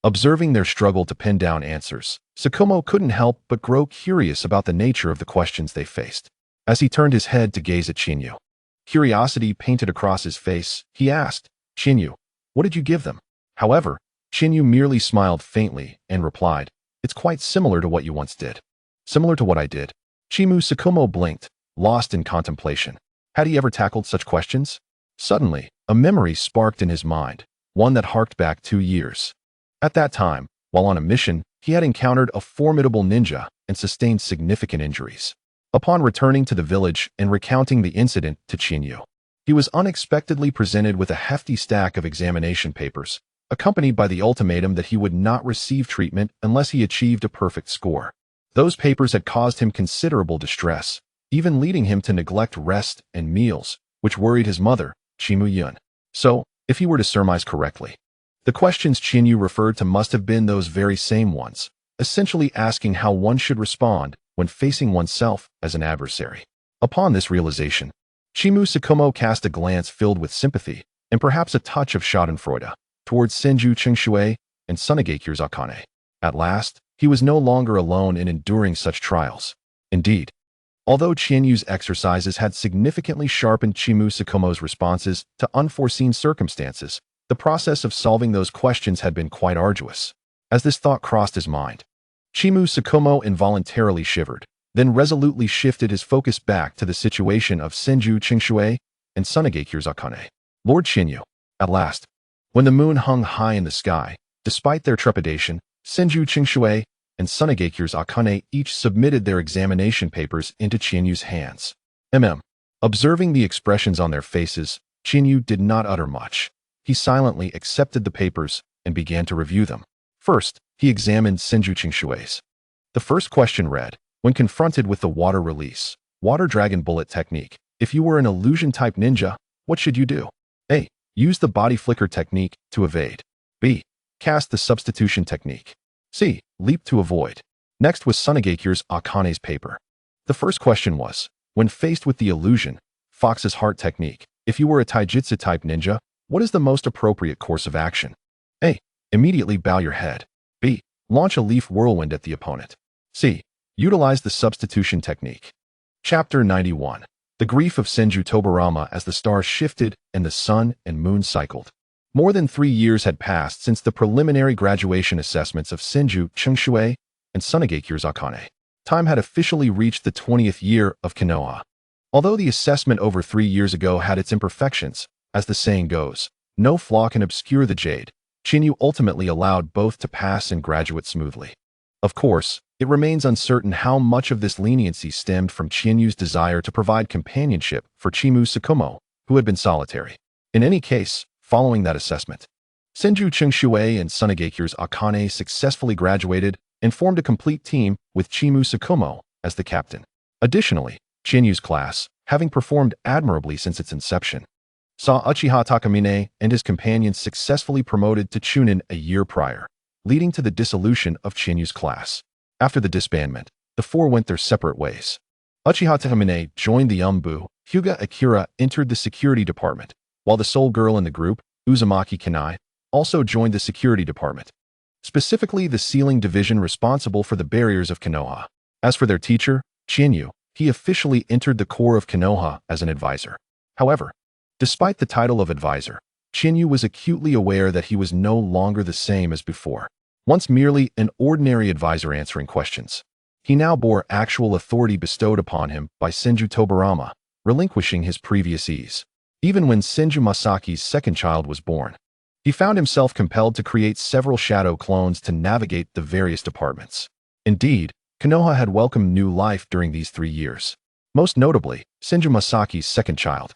Observing their struggle to pin down answers, Tsukumo couldn't help but grow curious about the nature of the questions they faced. As he turned his head to gaze at Chinyu, curiosity painted across his face, he asked, "Chinyu, what did you give them?" However, Chinyu merely smiled faintly and replied, "It's quite similar to what you once did." Similar to what I did. Tsukumo blinked, lost in contemplation. Had he ever tackled such questions? Suddenly, a memory sparked in his mind, one that harked back 2 years. At that time, while on a mission, he had encountered a formidable ninja and sustained significant injuries. Upon returning to the village and recounting the incident to Chinyu, he was unexpectedly presented with a hefty stack of examination papers, accompanied by the ultimatum that he would not receive treatment unless he achieved a perfect score. Those papers had caused him considerable distress, even leading him to neglect rest and meals, which worried his mother, Chimu Yun. So, if he were to surmise correctly, the questions Chinyu referred to must have been those very same ones, essentially asking how one should respond when facing oneself as an adversary. Upon this realization, Tsukumo cast a glance filled with sympathy and perhaps a touch of schadenfreude towards Senju Qingshui and Tsunade's Akane. At last, he was no longer alone in enduring such trials. Indeed, although Chinyu's exercises had significantly sharpened Tsukumo's responses to unforeseen circumstances, the process of solving those questions had been quite arduous. As this thought crossed his mind, Tsukumo involuntarily shivered, then resolutely shifted his focus back to the situation of Senju Qingshui and Tsunade's Akane. Lord Chinyu, at last, when the moon hung high in the sky, despite their trepidation, Senju Qingshui and Tsunade's Akane each submitted their examination papers into Chinyu's hands. Observing the expressions on their faces, Chinyu did not utter much. He silently accepted the papers and began to review them. First, he examined Senju Qingshui's. The first question read, when confronted with the water release, water dragon bullet technique, if you were an illusion-type ninja, what should you do? A. Use the body flicker technique to evade. B. Cast the substitution technique. C. Leap to avoid. Next was Tsunade's Akane's paper. The first question was, when faced with the illusion, Fox's heart technique, if you were a taijutsu-type ninja, what is the most appropriate course of action? A. Immediately bow your head. B. Launch a leaf whirlwind at the opponent. C. Utilize the substitution technique. Chapter 91. The grief of Senju Tobarama as the stars shifted and the sun and moon cycled. More than 3 years had passed since the preliminary graduation assessments of Senju Qingshui and Tsunade's Akane. Time had officially reached the 20th year of Konoha. Although the assessment over 3 years ago had its imperfections, as the saying goes, no flaw can obscure the jade, Chinyu ultimately allowed both to pass and graduate smoothly. Of course, it remains uncertain how much of this leniency stemmed from Chinyu's desire to provide companionship for Tsukumo, who had been solitary. In any case, following that assessment, Senju Qingshui and Tsunade's Akane successfully graduated and formed a complete team with Tsukumo as the captain. Additionally, Chinyu's class, having performed admirably since its inception, saw Uchiha Takamine and his companions successfully promoted to Chunin a year prior, leading to the dissolution of Chinyu's class. After the disbandment, the four went their separate ways. Uchiha Takamine joined the Umbu, Hyuga Akira entered the security department, while the sole girl in the group, Uzumaki Kanai, also joined the security department. specifically the sealing division responsible for the barriers of Konoha. As for their teacher, Chinyu, he officially entered the core of Konoha as an advisor. However, despite the title of advisor, Chinyu was acutely aware that he was no longer the same as before. Once merely an ordinary advisor answering questions, he now bore actual authority bestowed upon him by Senju Tobirama, relinquishing his previous ease. Even when Senju Masaki's second child was born, he found himself compelled to create several shadow clones to navigate the various departments. Indeed, Konoha had welcomed new life during these 3 years. Most notably, Senju Masaki's second child,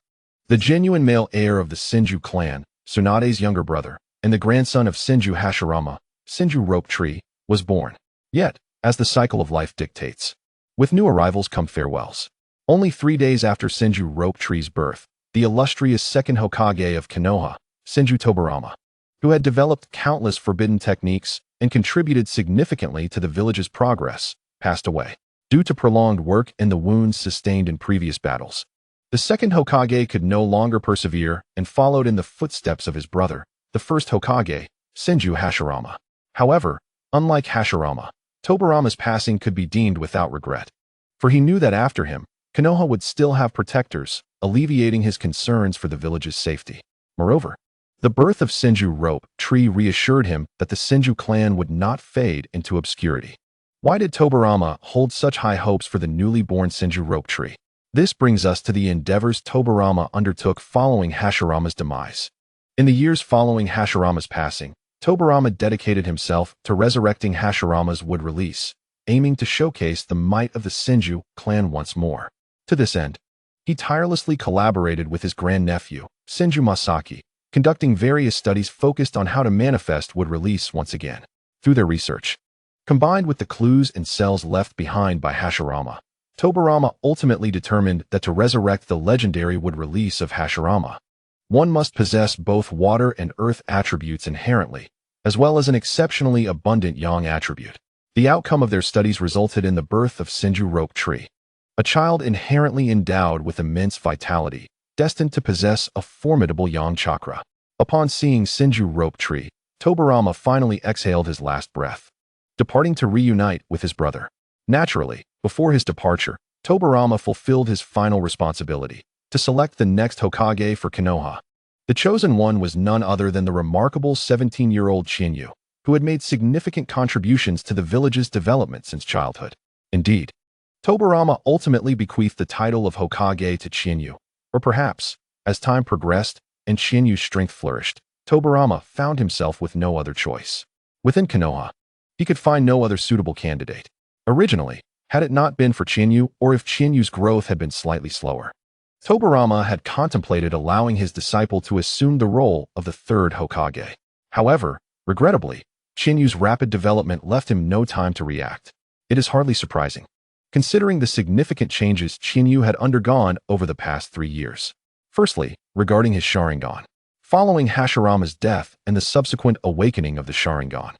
the genuine male heir of the Senju clan, Tsunade's younger brother, and the grandson of Senju Hashirama, Senju Rope Tree, was born. Yet, as the cycle of life dictates, with new arrivals come farewells. Only 3 days after Senju Rope Tree's birth, the illustrious second Hokage of Konoha, Senju Tobirama, who had developed countless forbidden techniques and contributed significantly to the village's progress, passed away. Due to prolonged work and the wounds sustained in previous battles, the second Hokage could no longer persevere and followed in the footsteps of his brother, the first Hokage, Senju Hashirama. However, unlike Hashirama, Tobirama's passing could be deemed without regret, for he knew that after him, Konoha would still have protectors, alleviating his concerns for the village's safety. Moreover, the birth of Senju Rope Tree reassured him that the Senju clan would not fade into obscurity. Why did Tobirama hold such high hopes for the newly born Senju Rope Tree? This brings us to the endeavors Tobirama undertook following Hashirama's demise. In the years following Hashirama's passing, Tobirama dedicated himself to resurrecting Hashirama's wood release, aiming to showcase the might of the Senju clan once more. To this end, he tirelessly collaborated with his grandnephew, Senju Masaki, conducting various studies focused on how to manifest wood release once again. Through their research, combined with the clues and cells left behind by Hashirama, Tobirama ultimately determined that to resurrect the legendary wood release of Hashirama, one must possess both water and earth attributes inherently, as well as an exceptionally abundant yang attribute. The outcome of their studies resulted in the birth of Senju Rope Tree, a child inherently endowed with immense vitality, destined to possess a formidable yang chakra. Upon seeing Senju Rope Tree, Tobirama finally exhaled his last breath, departing to reunite with his brother. Naturally, before his departure, Tobirama fulfilled his final responsibility, to select the next Hokage for Konoha. The chosen one was none other than the remarkable 17-year-old Chinyu, who had made significant contributions to the village's development since childhood. Indeed, Tobirama ultimately bequeathed the title of Hokage to Chinyu, or perhaps, as time progressed and Chinyu's strength flourished, Tobirama found himself with no other choice. Within Konoha, he could find no other suitable candidate. Originally, had it not been for Chinyu, or if Chinyu's growth had been slightly slower, Tobirama had contemplated allowing his disciple to assume the role of the third Hokage. However, regrettably, Chinyu's rapid development left him no time to react. It is hardly surprising, considering the significant changes Chinyu had undergone over the past 3 years. Firstly, regarding his Sharingan. Following Hashirama's death and the subsequent awakening of the Sharingan,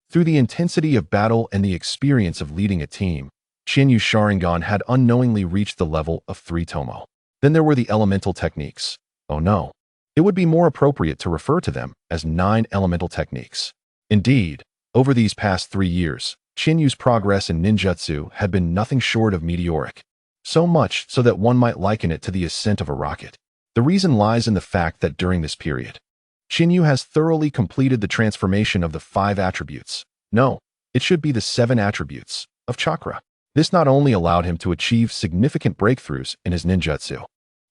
through the intensity of battle and the experience of leading a team, Chinyu's Sharingan had unknowingly reached the level of 3 Tomo. Then there were the elemental techniques. Oh no, it would be more appropriate to refer to them as 9 elemental techniques. Indeed, over these past 3 years, Chinyu's progress in ninjutsu had been nothing short of meteoric, so much so that one might liken it to the ascent of a rocket. The reason lies in the fact that during this period, Chinyu has thoroughly completed the transformation of the 5 attributes. No, it should be the 7 attributes of Chakra. This not only allowed him to achieve significant breakthroughs in his ninjutsu,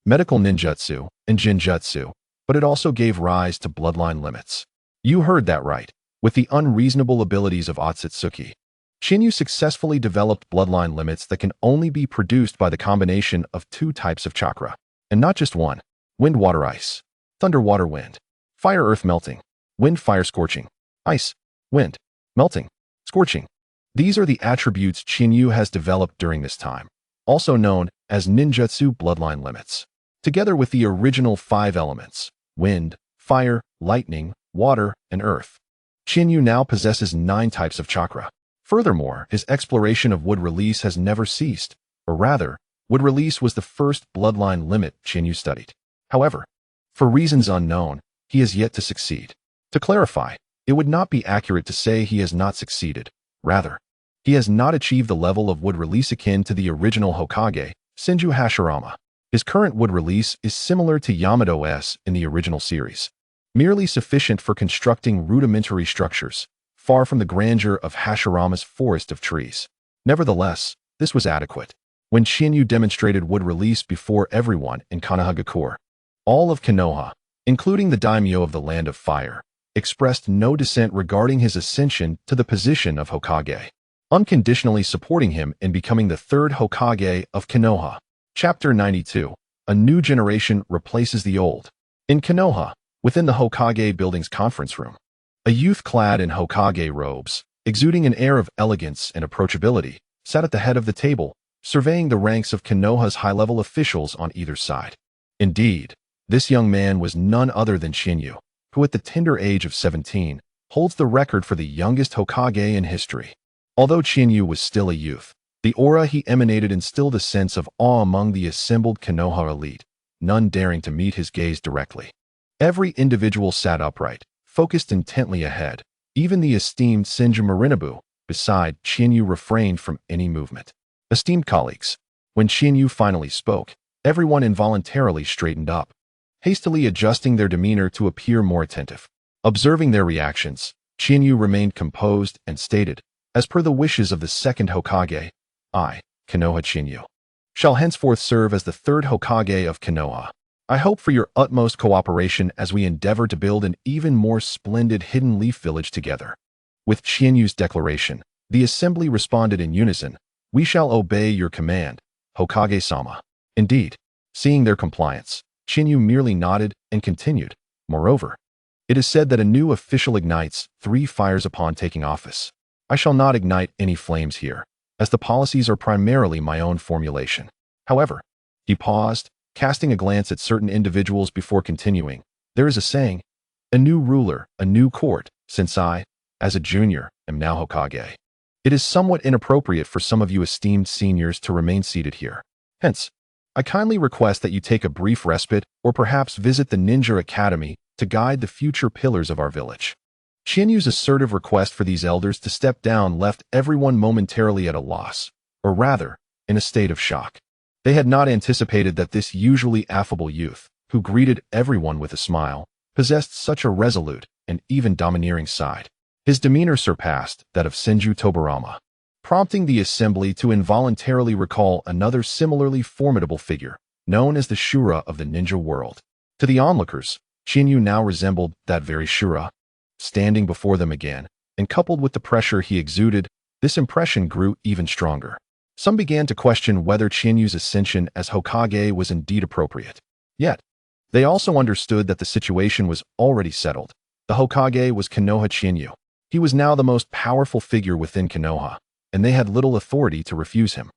medical ninjutsu, and jinjutsu, but it also gave rise to bloodline limits. You heard that right. With the unreasonable abilities of Otsutsuki, Chinyu successfully developed bloodline limits that can only be produced by the combination of 2 types of chakra, and not just one: wind, water, ice, thunder, water, wind, fire, earth, melting, wind, fire, scorching, ice, wind, melting, scorching. These are the attributes Chinyu has developed during this time, also known as ninjutsu bloodline limits. Together with the original 5 elements, wind, fire, lightning, water, and earth, Chinyu now possesses 9 types of chakra. Furthermore, his exploration of wood release has never ceased, or rather, wood release was the first bloodline limit Chinyu studied. However, for reasons unknown, he has yet to succeed. To clarify, It would not be accurate to say he has not succeeded. Rather, he has not achieved the level of wood release akin to the original Hokage, Senju Hashirama. His current wood release is similar to Yamato's in the original series, merely sufficient for constructing rudimentary structures, far from the grandeur of Hashirama's forest of trees. Nevertheless, this was adequate. When Shinyu demonstrated wood release before everyone in Konoha, all of Konoha, including the daimyo of the Land of Fire, expressed no dissent regarding his ascension to the position of Hokage, unconditionally supporting him in becoming the third Hokage of Konoha. Chapter 92. A new generation replaces the old. In Konoha, within the Hokage building's conference room, a youth clad in Hokage robes, exuding an air of elegance and approachability, sat at the head of the table, surveying the ranks of Konoha's high-level officials on either side. Indeed, this young man was none other than Shinyu, who at the tender age of 17, holds the record for the youngest Hokage in history. Although Shinyu was still a youth, the aura he emanated instilled a sense of awe among the assembled Konoha elite, none daring to meet his gaze directly. Every individual sat upright, focused intently ahead. Even the esteemed Senju Marinabu, beside Shinyu, refrained from any movement. Esteemed colleagues, when Shinyu finally spoke, everyone involuntarily straightened up, hastily adjusting their demeanor to appear more attentive. Observing their reactions, Shinyu remained composed and stated, as per the wishes of the second Hokage, I, Konoha Shinyu, shall henceforth serve as the third Hokage of Konoha. I hope for your utmost cooperation as we endeavor to build an even more splendid hidden leaf village together. With Shinyu's declaration, the assembly responded in unison, we shall obey your command, Hokage-sama. Indeed, seeing their compliance, Shinyu merely nodded and continued. Moreover, it is said that a new official ignites 3 fires upon taking office. I shall not ignite any flames here, as the policies are primarily my own formulation. However, he paused, casting a glance at certain individuals before continuing. There is a saying, a new ruler, a new court, since I, as a junior, am now Hokage. It is somewhat inappropriate for some of you esteemed seniors to remain seated here. Hence, I kindly request that you take a brief respite or perhaps visit the Ninja Academy to guide the future pillars of our village. Shinyu's assertive request for these elders to step down left everyone momentarily at a loss, or rather, in a state of shock. They had not anticipated that this usually affable youth, who greeted everyone with a smile, possessed such a resolute and even domineering side. His demeanor surpassed that of Senju Tobarama, prompting the assembly to involuntarily recall another similarly formidable figure, known as the Shura of the ninja world. To the onlookers, Shinyu now resembled that very Shura. Standing before them again, and coupled with the pressure he exuded, this impression grew even stronger. Some began to question whether Shinyu's ascension as Hokage was indeed appropriate. Yet, they also understood that the situation was already settled. The Hokage was Konoha Shinyu. He was now the most powerful figure within Konoha, and they had little authority to refuse him.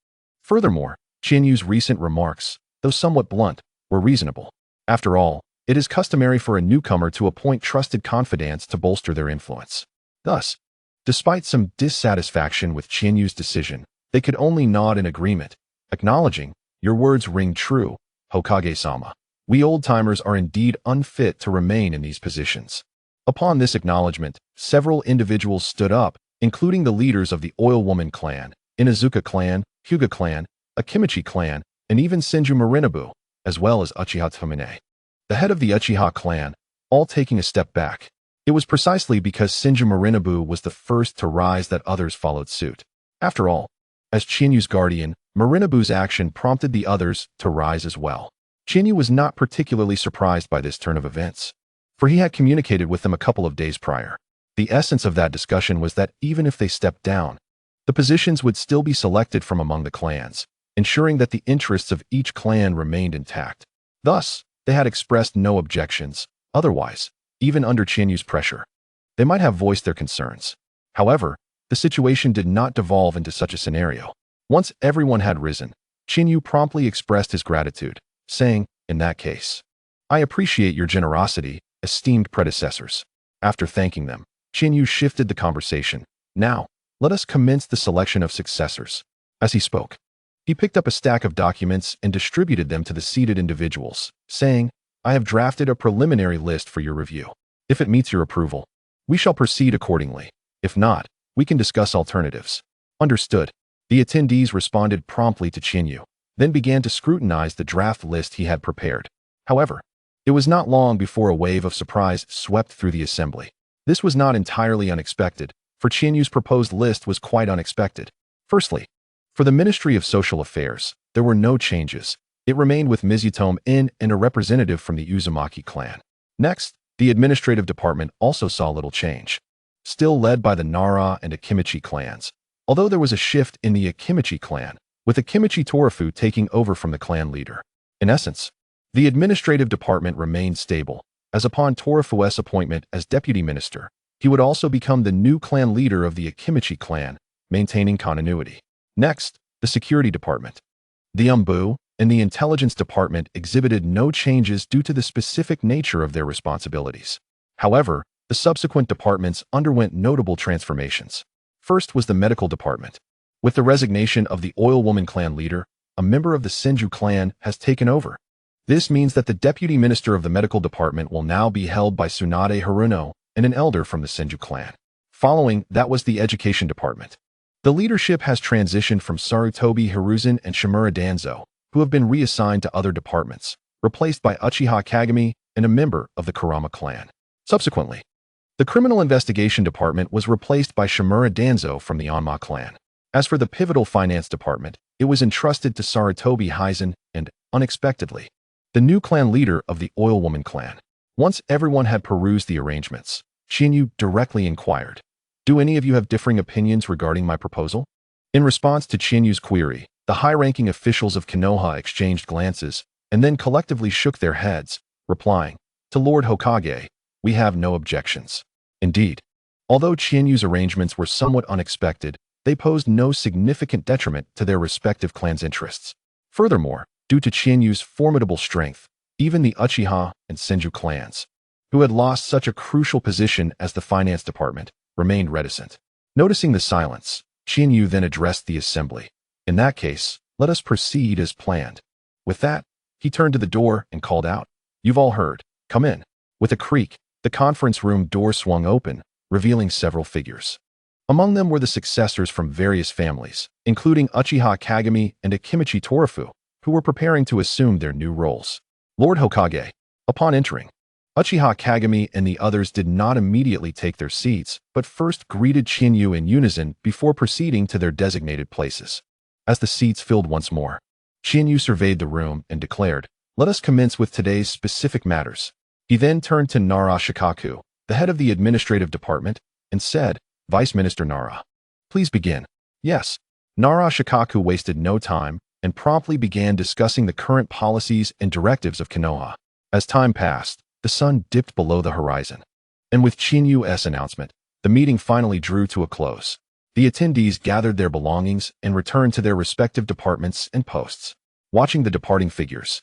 Furthermore, Shinyu's recent remarks, though somewhat blunt, were reasonable. After all, it is customary for a newcomer to appoint trusted confidants to bolster their influence. Thus, despite some dissatisfaction with Shinyu's decision, they could only nod in agreement, acknowledging, your words ring true, Hokage-sama. We old-timers are indeed unfit to remain in these positions. Upon this acknowledgement, several individuals stood up, including the leaders of the Oil Woman clan, Inazuka clan, Hyuga clan, Akimichi clan, and even Senju Marinabu, as well as Uchiha Tsunade, the head of the Uchiha clan, all taking a step back. It was precisely because Senju Marinabu was the first to rise that others followed suit. After all, as Chinyu's guardian, Marinabu's action prompted the others to rise as well. Chinyu was not particularly surprised by this turn of events, for he had communicated with them a couple of days prior. The essence of that discussion was that even if they stepped down, the positions would still be selected from among the clans, ensuring that the interests of each clan remained intact. Thus, they had expressed no objections. Otherwise, even under Chinyu's pressure, they might have voiced their concerns. However, the situation did not devolve into such a scenario. Once everyone had risen, Chinyu promptly expressed his gratitude, saying, in that case, I appreciate your generosity, esteemed predecessors. After thanking them, Chinyu shifted the conversation. Now, let us commence the selection of successors. As he spoke, he picked up a stack of documents and distributed them to the seated individuals, saying, I have drafted a preliminary list for your review. If it meets your approval, We shall proceed accordingly. If not, we can discuss alternatives. Understood. The attendees responded promptly to Chinyu, then began to scrutinize the draft list he had prepared. However, it was not long before a wave of surprise swept through the assembly. This was not entirely unexpected, for Chinyu's proposed list was quite unexpected. Firstly, for the Ministry of Social Affairs, there were no changes. It remained with Mizutome in and a representative from the Uzumaki clan. Next, the administrative department also saw little change, still led by the Nara and Akimichi clans, although there was a shift in the Akimichi clan, with Akimichi Torafu taking over from the clan leader. In essence, the administrative department remained stable, as upon Torafu's appointment as deputy minister, he would also become the new clan leader of the Akimichi clan, maintaining continuity. Next, the security department. The Umbu and the intelligence department exhibited no changes due to the specific nature of their responsibilities. However, the subsequent departments underwent notable transformations. First was the medical department. With the resignation of the Oil Woman clan leader, a member of the Senju clan has taken over. This means that the deputy minister of the medical department will now be held by Tsunade Haruno and an elder from the Senju clan. Following that was the education department. The leadership has transitioned from Sarutobi Hiruzen and Shimura Danzo, who have been reassigned to other departments, replaced by Uchiha Kagami and a member of the Kurama clan. Subsequently, the criminal investigation department was replaced by Shimura Danzo from the Onma clan. As for the pivotal finance department, it was entrusted to Sarutobi Hizen and, unexpectedly, the new clan leader of the Oil Woman clan. Once everyone had perused the arrangements, Shinyu directly inquired, "Do any of you have differing opinions regarding my proposal?" In response to Chinyu's query, the high-ranking officials of Konoha exchanged glances and then collectively shook their heads, replying, "To Lord Hokage, we have no objections." Indeed, although Chinyu's arrangements were somewhat unexpected, they posed no significant detriment to their respective clans' interests. Furthermore, due to Chinyu's formidable strength, even the Uchiha and Senju clans, who had lost such a crucial position as the finance department, remained reticent. Noticing the silence, Chinyu then addressed the assembly. "In that case, let us proceed as planned." With that, he turned to the door and called out, "You've all heard. Come in." With a creak, the conference room door swung open, revealing several figures. Among them were the successors from various families, including Uchiha Kagami and Akimichi Torafu, who were preparing to assume their new roles. Lord Hokage. Upon entering, Uchiha Kagami and the others did not immediately take their seats, but first greeted Chinyu in unison before proceeding to their designated places. As the seats filled once more, Chinyu surveyed the room and declared, "Let us commence with today's specific matters." He then turned to Nara Shikaku, the head of the administrative department, and said, "Vice Minister Nara, please begin." Yes, Nara Shikaku wasted no time and promptly began discussing the current policies and directives of Konoha. As time passed, the sun dipped below the horizon, and with Chinyu's announcement, the meeting finally drew to a close. The attendees gathered their belongings and returned to their respective departments and posts. Watching the departing figures,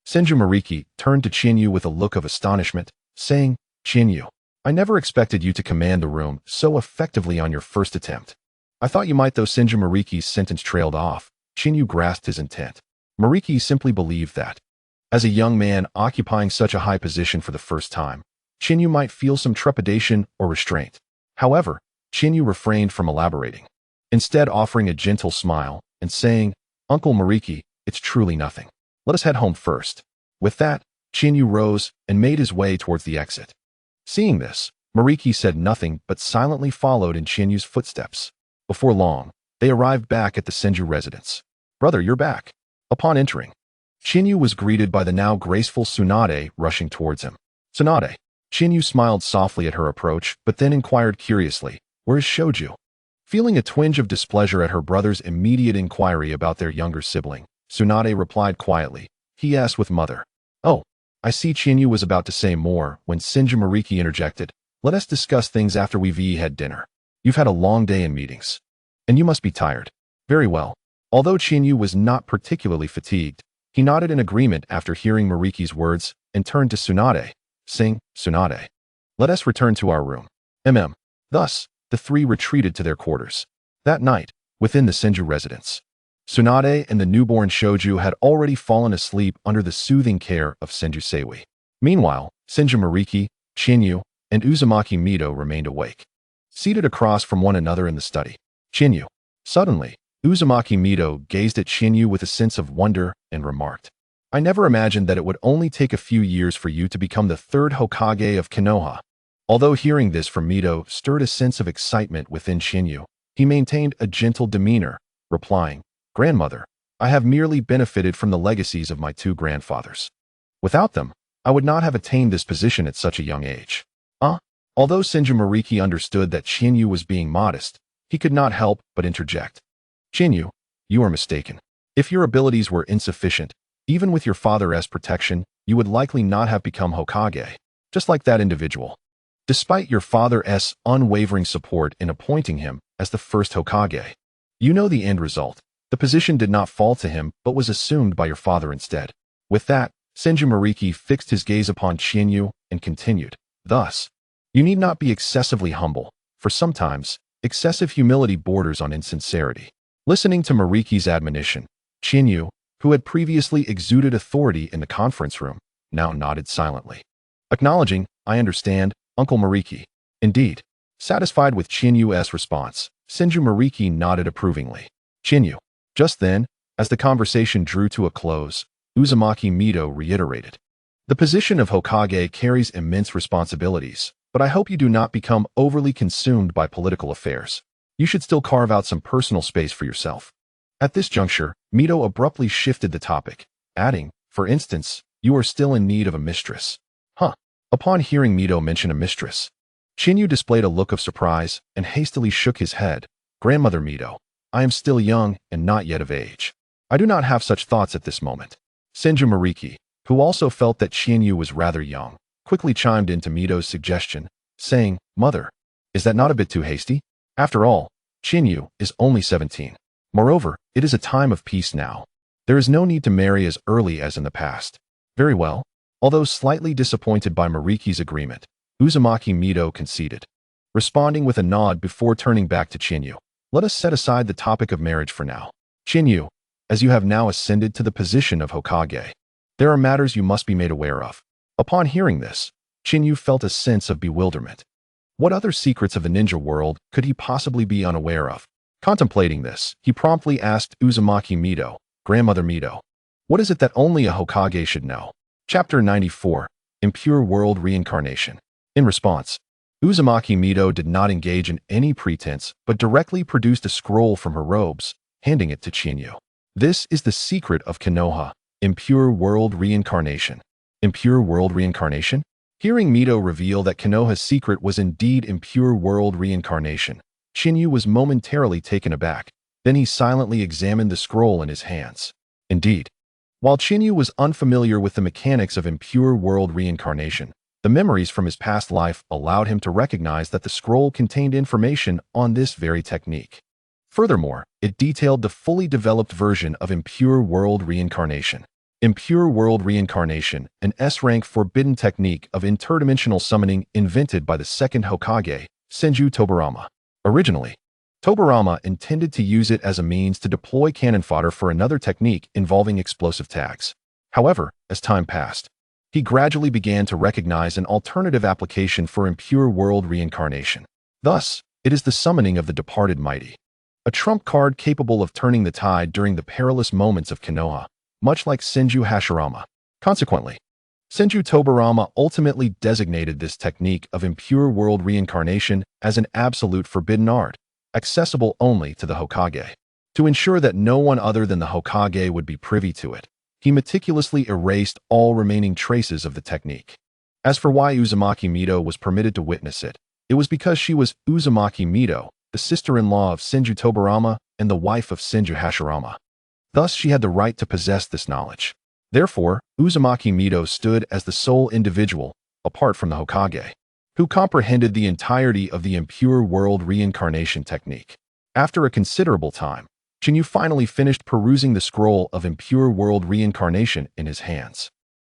Senju Mariki turned to Chinyu with a look of astonishment, saying, "Chinyu, I never expected you to command the room so effectively on your first attempt." "I thought you might," though Senju Mariki's sentence trailed off. Chinyu grasped his intent. Mariki simply believed that, as a young man occupying such a high position for the first time, Chinyu might feel some trepidation or restraint. However, Chinyu refrained from elaborating, instead offering a gentle smile and saying, "Uncle Mariki, it's truly nothing. Let us head home first." With that, Chinyu rose and made his way towards the exit. Seeing this, Mariki said nothing but silently followed in Chinyu's footsteps. Before long, they arrived back at the Senju residence. "Brother, you're back." Upon entering, Chinyu was greeted by the now graceful Tsunade rushing towards him. "Tsunade." Chinyu smiled softly at her approach, but then inquired curiously, "Where is Shoju?" Feeling a twinge of displeasure at her brother's immediate inquiry about their younger sibling, Tsunade replied quietly, "He asked with mother." "Oh, I see." Chinyu was about to say more when Senju Mariki interjected, "Let us discuss things after we've had dinner. You've had a long day in meetings, and you must be tired." "Very well." Although Chinyu was not particularly fatigued, he nodded in agreement after hearing Mariki's words and turned to Tsunade, saying, "Tsunade, let us return to our room." Thus, the three retreated to their quarters. That night, within the Senju residence, Tsunade and the newborn Shoju had already fallen asleep under the soothing care of Senju Seiwi. Meanwhile, Senju Mariki, Chinyu, and Uzumaki Mido remained awake, seated across from one another in the study. Shinyu. Suddenly, Uzumaki Mido gazed at Shinyu with a sense of wonder and remarked, I never imagined that it would only take a few years for you to become the third Hokage of Konoha. Although hearing this from Mido stirred a sense of excitement within Shinyu, he maintained a gentle demeanor, replying, Grandmother, I have merely benefited from the legacies of my two grandfathers. Without them, I would not have attained this position at such a young age. Although Senju Mariki understood that Shinyu was being modest, he could not help but interject. Shinyu, you are mistaken. If your abilities were insufficient, even with your father's protection, you would likely not have become Hokage, just like that individual. Despite your father's unwavering support in appointing him as the first Hokage, you know the end result. The position did not fall to him but was assumed by your father instead. With that, Senju Mariki fixed his gaze upon Shinyu and continued, Thus, you need not be excessively humble, for sometimes, excessive humility borders on insincerity. Listening to Mariki's admonition, Shinyu, who had previously exuded authority in the conference room, now nodded silently. Acknowledging, I understand, Uncle Mariki. Indeed. Satisfied with Shinyu's response, Senju Mariki nodded approvingly. Shinyu. Just then, as the conversation drew to a close, Uzumaki Mido reiterated. The position of Hokage carries immense responsibilities, but I hope you do not become overly consumed by political affairs. You should still carve out some personal space for yourself. At this juncture, Mido abruptly shifted the topic, adding, for instance, you are still in need of a mistress. Upon hearing Mido mention a mistress, Shinyu displayed a look of surprise and hastily shook his head. Grandmother Mido, I am still young and not yet of age. I do not have such thoughts at this moment. Senju Mariki, who also felt that Shinyu was rather young, quickly chimed into Mido's suggestion, saying, Mother, is that not a bit too hasty? After all, Shinyu is only 17. Moreover, it is a time of peace now. There is no need to marry as early as in the past. Very well. Although slightly disappointed by Mariki's agreement, Uzumaki Mido conceded, responding with a nod before turning back to Shinyu. Let us set aside the topic of marriage for now. Shinyu, as you have now ascended to the position of Hokage, there are matters you must be made aware of. Upon hearing this, Shinyu felt a sense of bewilderment. What other secrets of the ninja world could he possibly be unaware of? Contemplating this, he promptly asked Uzumaki Mido, Grandmother Mido, what is it that only a Hokage should know? Chapter 94, Impure World Reincarnation. In response, Uzumaki Mido did not engage in any pretense but directly produced a scroll from her robes, handing it to Shinyu. This is the secret of Konoha, Impure World Reincarnation. Impure World Reincarnation? Hearing Mido reveal that Konoha's secret was indeed Impure World Reincarnation, Shinyu was momentarily taken aback. Then he silently examined the scroll in his hands. Indeed, while Shinyu was unfamiliar with the mechanics of Impure World Reincarnation, the memories from his past life allowed him to recognize that the scroll contained information on this very technique. Furthermore, it detailed the fully developed version of Impure World Reincarnation. Impure World Reincarnation, an S-rank forbidden technique of interdimensional summoning invented by the second Hokage, Senju Tobarama. Originally, Tobarama intended to use it as a means to deploy cannon fodder for another technique involving explosive tags. However, as time passed, he gradually began to recognize an alternative application for Impure World Reincarnation. Thus, it is the summoning of the departed mighty, a trump card capable of turning the tide during the perilous moments of Konoha, much like Senju Hashirama. Consequently, Senju Tobarama ultimately designated this technique of Impure World Reincarnation as an absolute forbidden art, accessible only to the Hokage. To ensure that no one other than the Hokage would be privy to it, he meticulously erased all remaining traces of the technique. As for why Uzumaki Mido was permitted to witness it, it was because she was Uzumaki Mido, the sister-in-law of Senju Tobarama and the wife of Senju Hashirama. Thus, she had the right to possess this knowledge. Therefore, Uzumaki Mido stood as the sole individual, apart from the Hokage, who comprehended the entirety of the Impure World Reincarnation technique. After a considerable time, Shinyu finally finished perusing the scroll of Impure World Reincarnation in his hands.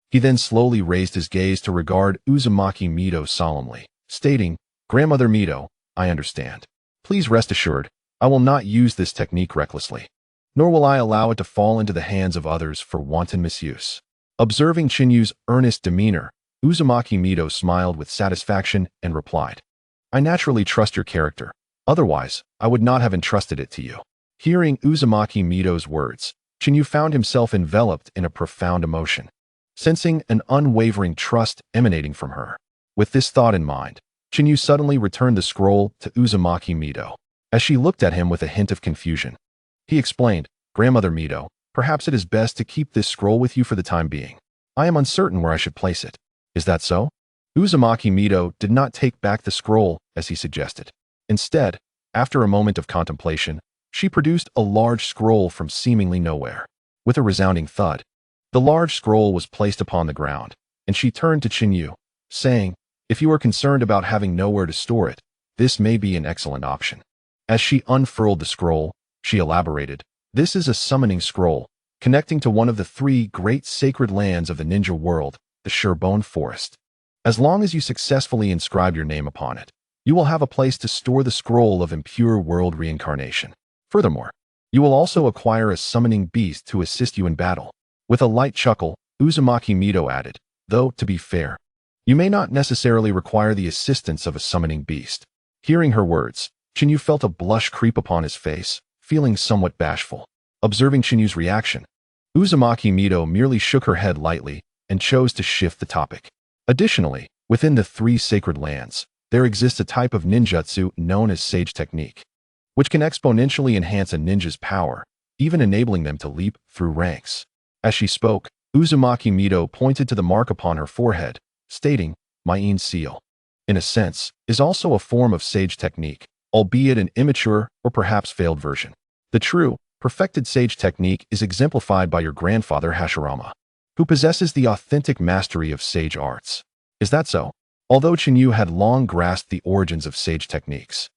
He then slowly raised his gaze to regard Uzumaki Mido solemnly, stating, Grandmother Mido, I understand. Please rest assured, I will not use this technique recklessly, nor will I allow it to fall into the hands of others for wanton misuse. Observing Shinyu's earnest demeanor, Uzumaki Mito smiled with satisfaction and replied, I naturally trust your character. Otherwise, I would not have entrusted it to you. Hearing Uzumaki Mito's words, Chinyu found himself enveloped in a profound emotion, sensing an unwavering trust emanating from her. With this thought in mind, Chinyu suddenly returned the scroll to Uzumaki Mito. As she looked at him with a hint of confusion, he explained, Grandmother Mito, perhaps it is best to keep this scroll with you for the time being. I am uncertain where I should place it. Is that so? Uzumaki Mito did not take back the scroll as he suggested. Instead, after a moment of contemplation, she produced a large scroll from seemingly nowhere. With a resounding thud, the large scroll was placed upon the ground, and she turned to Chinyu, saying, If you are concerned about having nowhere to store it, this may be an excellent option. As she unfurled the scroll, she elaborated, This is a summoning scroll, connecting to one of the 3 great sacred lands of the ninja world, the Surebone Forest. As long as you successfully inscribe your name upon it, you will have a place to store the scroll of impure world reincarnation. Furthermore, you will also acquire a summoning beast to assist you in battle. With a light chuckle, Uzumaki Mito added, Though, to be fair, you may not necessarily require the assistance of a summoning beast. Hearing her words, Chinyu felt a blush creep upon his face, feeling somewhat bashful. Observing Chinyu's reaction, Uzumaki Mito merely shook her head lightly and chose to shift the topic. Additionally, within the 3 sacred lands, there exists a type of ninjutsu known as Sage Technique, which can exponentially enhance a ninja's power, even enabling them to leap through ranks. As she spoke, Uzumaki Mito pointed to the mark upon her forehead, stating, My In seal, in a sense, is also a form of Sage Technique, albeit an immature or perhaps failed version. The true, perfected Sage Technique is exemplified by your grandfather Hashirama, who possesses the authentic mastery of Sage arts. Is that so? Although Chinyu had long grasped the origins of Sage techniques,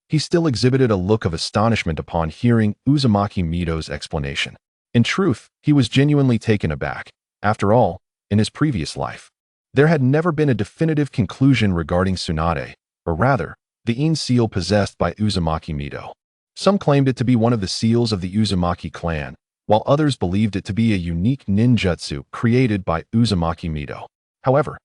he still exhibited a look of astonishment upon hearing Uzumaki Mito's explanation. In truth, he was genuinely taken aback. After all, in his previous life, there had never been a definitive conclusion regarding Tsunade, or rather, the In seal possessed by Uzumaki Mito. Some claimed it to be one of the seals of the Uzumaki clan, while others believed it to be a unique ninjutsu created by Uzumaki Mito. However,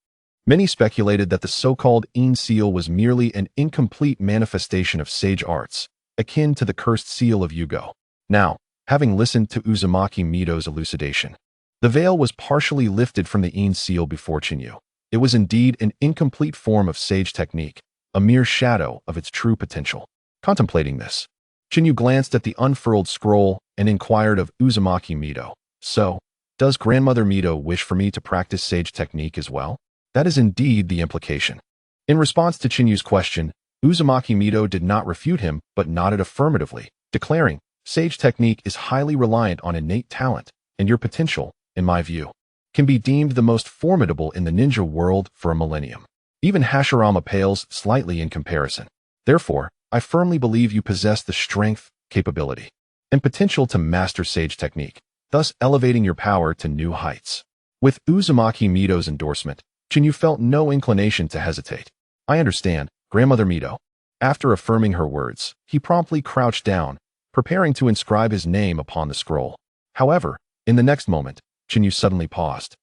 many speculated that the so-called In seal was merely an incomplete manifestation of sage arts, akin to the cursed seal of Yugo. Now, having listened to Uzumaki Mito's elucidation, the veil was partially lifted from the In seal before Chinyu. It was indeed an incomplete form of Sage Technique, a mere shadow of its true potential. Contemplating this, Chinyu glanced at the unfurled scroll and inquired of Uzumaki Mito, So, does Grandmother Mito wish for me to practice Sage Technique as well? That is indeed the implication. In response to Chinyu's question, Uzumaki Mito did not refute him but nodded affirmatively, declaring, Sage Technique is highly reliant on innate talent, and your potential, in my view, can be deemed the most formidable in the ninja world for a millennium. Even Hashirama pales slightly in comparison. Therefore, I firmly believe you possess the strength, capability, and potential to master Sage Technique, thus elevating your power to new heights. With Uzumaki Mito's endorsement, Chinyu felt no inclination to hesitate. I understand, Grandmother Mito. After affirming her words, he promptly crouched down, preparing to inscribe his name upon the scroll. However, in the next moment, Chinyu suddenly paused,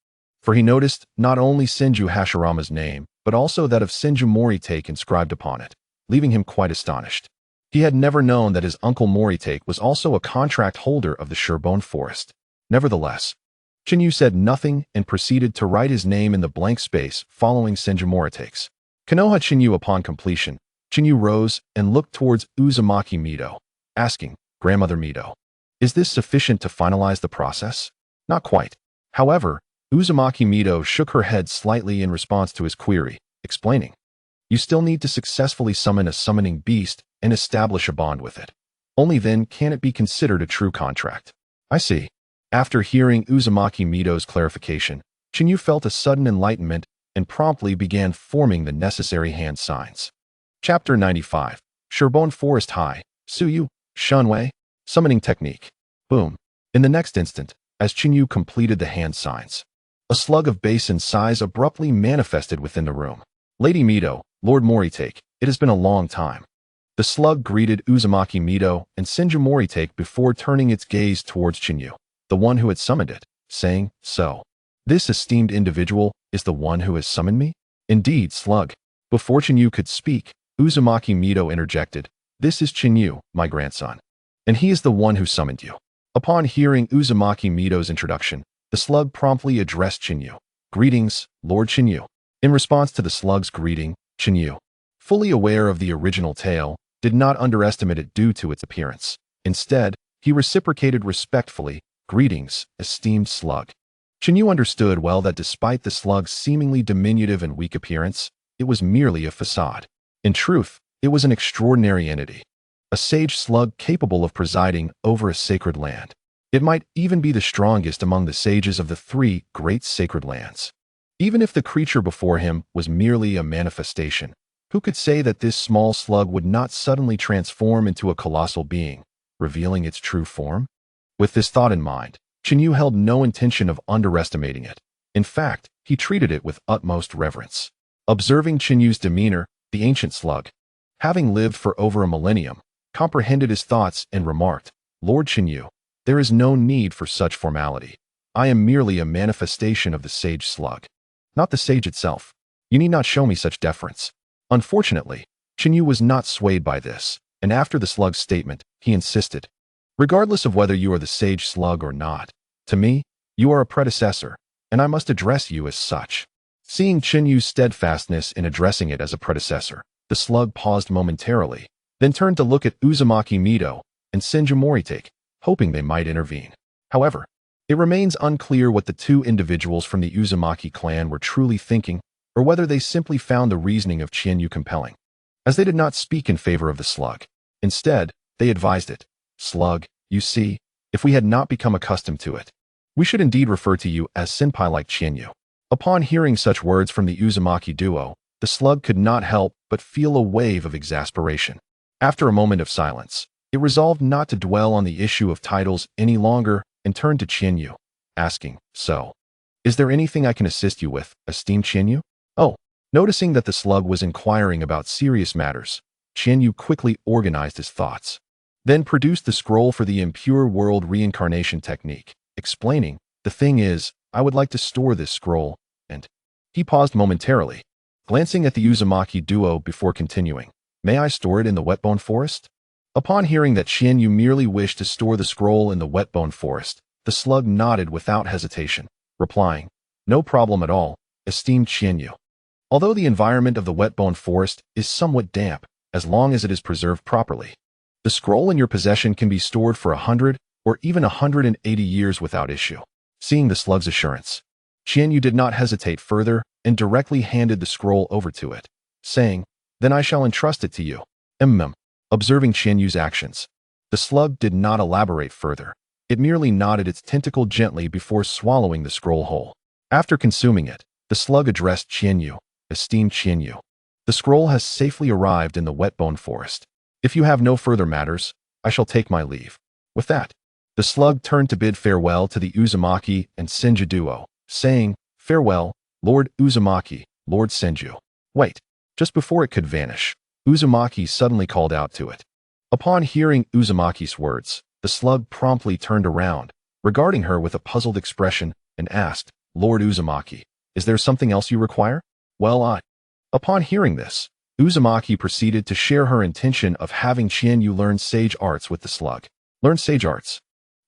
for he noticed not only Senju Hashirama's name, but also that of Senju Moritake inscribed upon it, leaving him quite astonished. He had never known that his uncle Moritake was also a contract holder of the Surebone Forest. Nevertheless, Chinyu said nothing and proceeded to write his name in the blank space following Senju Moritake's. Konoha Chinyu upon completion, Chinyu rose and looked towards Uzumaki Mito, asking, Grandmother Mito, is this sufficient to finalize the process? Not quite. However, Uzumaki Mito shook her head slightly in response to his query, explaining, You still need to successfully summon a summoning beast and establish a bond with it. Only then can it be considered a true contract. I see. After hearing Uzumaki Mito's clarification, Chinyu felt a sudden enlightenment and promptly began forming the necessary hand signs. Chapter 95. Surebone Forest High, Suyu, Shunwei, Summoning Technique. Boom. In the next instant, as Chinyu completed the hand signs, a slug of basin size abruptly manifested within the room. Lady Mito, Lord Moritake, it has been a long time. The slug greeted Uzumaki Mito and Senju Moritake before turning its gaze towards Chinyu, the one who had summoned it, saying, So, this esteemed individual is the one who has summoned me? Indeed, slug. Before Chinyu could speak, Uzumaki Mito interjected, "This is Chinyu, my grandson. And he is the one who summoned you." Upon hearing Uzumaki Mito's introduction, the slug promptly addressed Chinyu. "Greetings, Lord Chinyu." In response to the slug's greeting, Chinyu, fully aware of the original tale, did not underestimate it due to its appearance. Instead, he reciprocated respectfully, "Greetings, esteemed slug." Chinyu understood well that despite the slug's seemingly diminutive and weak appearance, it was merely a facade. In truth, it was an extraordinary entity, a sage slug capable of presiding over a sacred land. It might even be the strongest among the sages of the three great sacred lands. Even if the creature before him was merely a manifestation, who could say that this small slug would not suddenly transform into a colossal being, revealing its true form? With this thought in mind, Chinyu held no intention of underestimating it. In fact, he treated it with utmost reverence. Observing Chinyu's demeanor, the ancient slug, having lived for over a millennium, comprehended his thoughts and remarked, "Lord Chinyu, there is no need for such formality. I am merely a manifestation of the sage slug, not the sage itself. You need not show me such deference." Unfortunately, Chinyu was not swayed by this, and after the slug's statement, he insisted, "Regardless of whether you are the sage slug or not, to me, you are a predecessor, and I must address you as such." Seeing Chinyu's steadfastness in addressing it as a predecessor, the slug paused momentarily, then turned to look at Uzumaki Mito and Senju Moritake, hoping they might intervene. However, it remains unclear what the two individuals from the Uzumaki clan were truly thinking, or whether they simply found the reasoning of Chinyu compelling, as they did not speak in favor of the slug. Instead, they advised it, "Slug, you see, if we had not become accustomed to it, we should indeed refer to you as senpai like Chinyu." Upon hearing such words from the Uzumaki duo, the slug could not help but feel a wave of exasperation. After a moment of silence, it resolved not to dwell on the issue of titles any longer and turned to Chinyu, asking, "So, is there anything I can assist you with, esteemed Chinyu?" Oh, noticing that the slug was inquiring about serious matters, Chinyu quickly organized his thoughts, then produced the scroll for the impure world reincarnation technique, explaining, "The thing is, I would like to store this scroll," and he paused momentarily, glancing at the Uzumaki duo before continuing, "May I store it in the Wetbone Forest?" Upon hearing that Chinyu merely wished to store the scroll in the Wetbone Forest, the slug nodded without hesitation, replying, "No problem at all, esteemed Chinyu. Although the environment of the Wetbone Forest is somewhat damp, as long as it is preserved properly, the scroll in your possession can be stored for 100 or even 180 years without issue." Seeing the slug's assurance, Chinyu did not hesitate further and directly handed the scroll over to it, saying, "Then I shall entrust it to you." Observing Chinyu's actions, the slug did not elaborate further. It merely nodded its tentacle gently before swallowing the scroll whole. After consuming it, the slug addressed Chinyu, "Esteemed Chinyu, the scroll has safely arrived in the Wetbone Forest. If you have no further matters, I shall take my leave." With that, the slug turned to bid farewell to the Uzumaki and Senju duo, saying, "Farewell, Lord Uzumaki, Lord Senju." Wait, just before it could vanish, Uzumaki suddenly called out to it. Upon hearing Uzumaki's words, the slug promptly turned around, regarding her with a puzzled expression, and asked, "Lord Uzumaki, is there something else you require?" "Well, Upon hearing this, Uzumaki proceeded to share her intention of having Chinyu learn sage arts with the slug. Learn sage arts.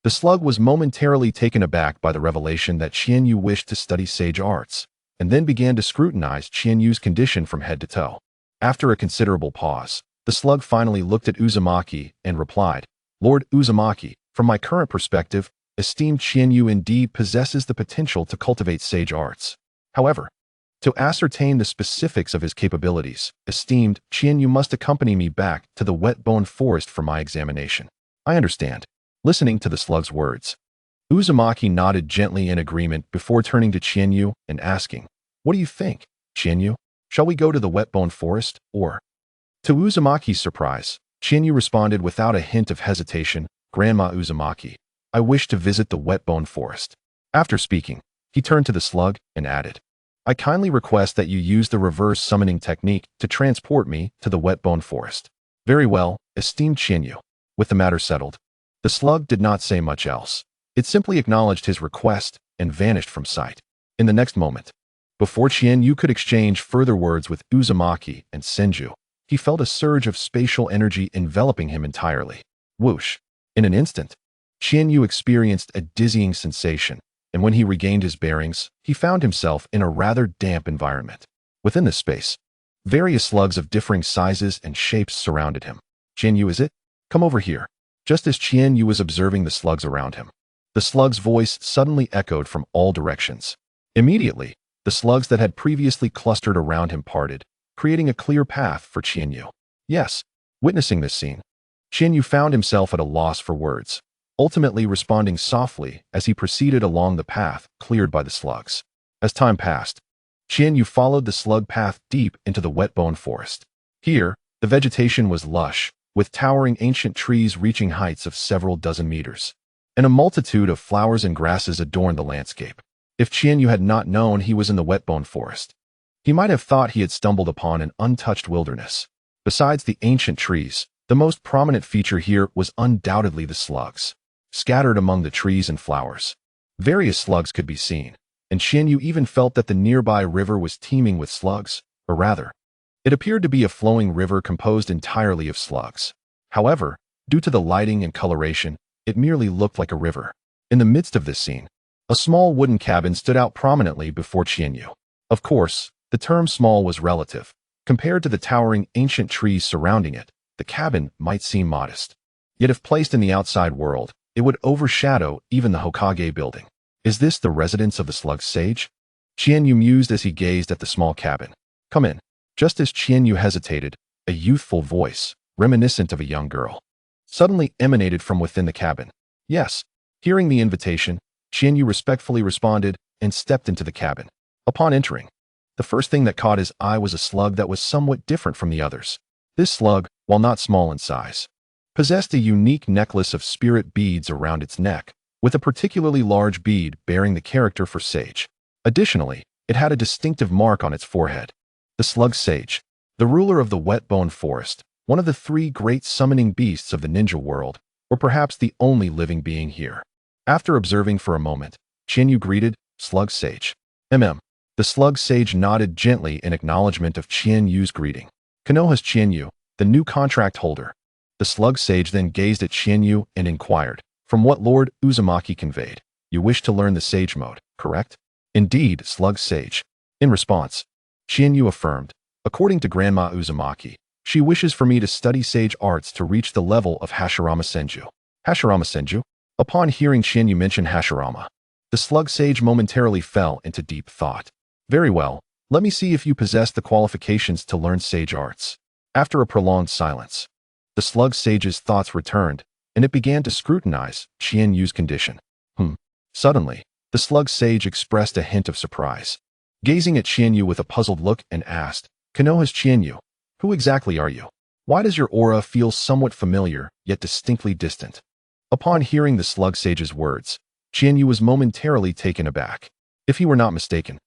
The slug was momentarily taken aback by the revelation that Chinyu wished to study sage arts, and then began to scrutinize Chinyu's condition from head to toe. After a considerable pause, the slug finally looked at Uzumaki and replied, "Lord Uzumaki, from my current perspective, esteemed Chinyu indeed possesses the potential to cultivate sage arts. However, to ascertain the specifics of his capabilities, esteemed Chinyu must accompany me back to the Wetbone Forest for my examination." "I understand." Listening to the slug's words, Uzumaki nodded gently in agreement before turning to Chinyu and asking, "What do you think, Chinyu? Shall we go to the Wetbone Forest, or?" To Uzumaki's surprise, Chinyu responded without a hint of hesitation, "Grandma Uzumaki, I wish to visit the Wetbone Forest." After speaking, he turned to the slug and added, "I kindly request that you use the reverse summoning technique to transport me to the Wetbone Forest." "Very well, esteemed Chinyu." With the matter settled, the slug did not say much else. It simply acknowledged his request and vanished from sight. In the next moment, Before Qianyu could exchange further words with Uzumaki and Senju, he felt a surge of spatial energy enveloping him entirely. Whoosh! In an instant, Qianyu experienced a dizzying sensation, and when he regained his bearings, he found himself in a rather damp environment. Within this space, various slugs of differing sizes and shapes surrounded him. Qianyu, is it? Come over here. Just as Qianyu was observing the slugs around him, the slug's voice suddenly echoed from all directions. Immediately, the slugs that had previously clustered around him parted, creating a clear path for Qianyu. Yes, witnessing this scene, Qianyu found himself at a loss for words, ultimately responding softly as he proceeded along the path cleared by the slugs. As time passed, Qianyu followed the slug path deep into the wet-bone forest. Here, the vegetation was lush, with towering ancient trees reaching heights of several dozen meters, and a multitude of flowers and grasses adorned the landscape. If Qianyu had not known he was in the wet-bone forest, he might have thought he had stumbled upon an untouched wilderness. Besides the ancient trees, the most prominent feature here was undoubtedly the slugs. Scattered among the trees and flowers, various slugs could be seen, and Qianyu even felt that the nearby river was teeming with slugs, or rather, it appeared to be a flowing river composed entirely of slugs. However, due to the lighting and coloration, it merely looked like a river. In the midst of this scene, a small wooden cabin stood out prominently before Qianyu. Of course, the term small was relative. Compared to the towering ancient trees surrounding it, the cabin might seem modest. Yet if placed in the outside world, it would overshadow even the Hokage building. Is this the residence of the slug sage? Qianyu mused as he gazed at the small cabin. Come in. Just as Qianyu hesitated, a youthful voice, reminiscent of a young girl, suddenly emanated from within the cabin. Yes. Hearing the invitation, Qianyu respectfully responded and stepped into the cabin. Upon entering, the first thing that caught his eye was a slug that was somewhat different from the others. This slug, while not small in size, possessed a unique necklace of spirit beads around its neck, with a particularly large bead bearing the character for sage. Additionally, it had a distinctive mark on its forehead. The slug sage, the ruler of the wet-bone forest, one of the three great summoning beasts of the ninja world, or perhaps the only living being here. After observing for a moment, Qianyu greeted, Slug Sage. The slug sage nodded gently in acknowledgement of Qianyu's greeting. Konoha's Qianyu, the new contract holder. The slug sage then gazed at Qianyu and inquired, from what Lord Uzumaki conveyed, you wish to learn the sage mode, correct? Indeed, slug sage. In response, Qianyu affirmed, according to Grandma Uzumaki, she wishes for me to study sage arts to reach the level of Hashirama Senju. Hashirama Senju? Upon hearing Qianyu mention Hashirama, the slug sage momentarily fell into deep thought. Very well, let me see if you possess the qualifications to learn sage arts. After a prolonged silence, the slug sage's thoughts returned, and it began to scrutinize Qianyu's condition. Suddenly, the slug sage expressed a hint of surprise, gazing at Qianyu with a puzzled look and asked, Konoha's Qianyu, who exactly are you? Why does your aura feel somewhat familiar, yet distinctly distant? Upon hearing the slug sage's words, Qianyu was momentarily taken aback. If he were not mistaken,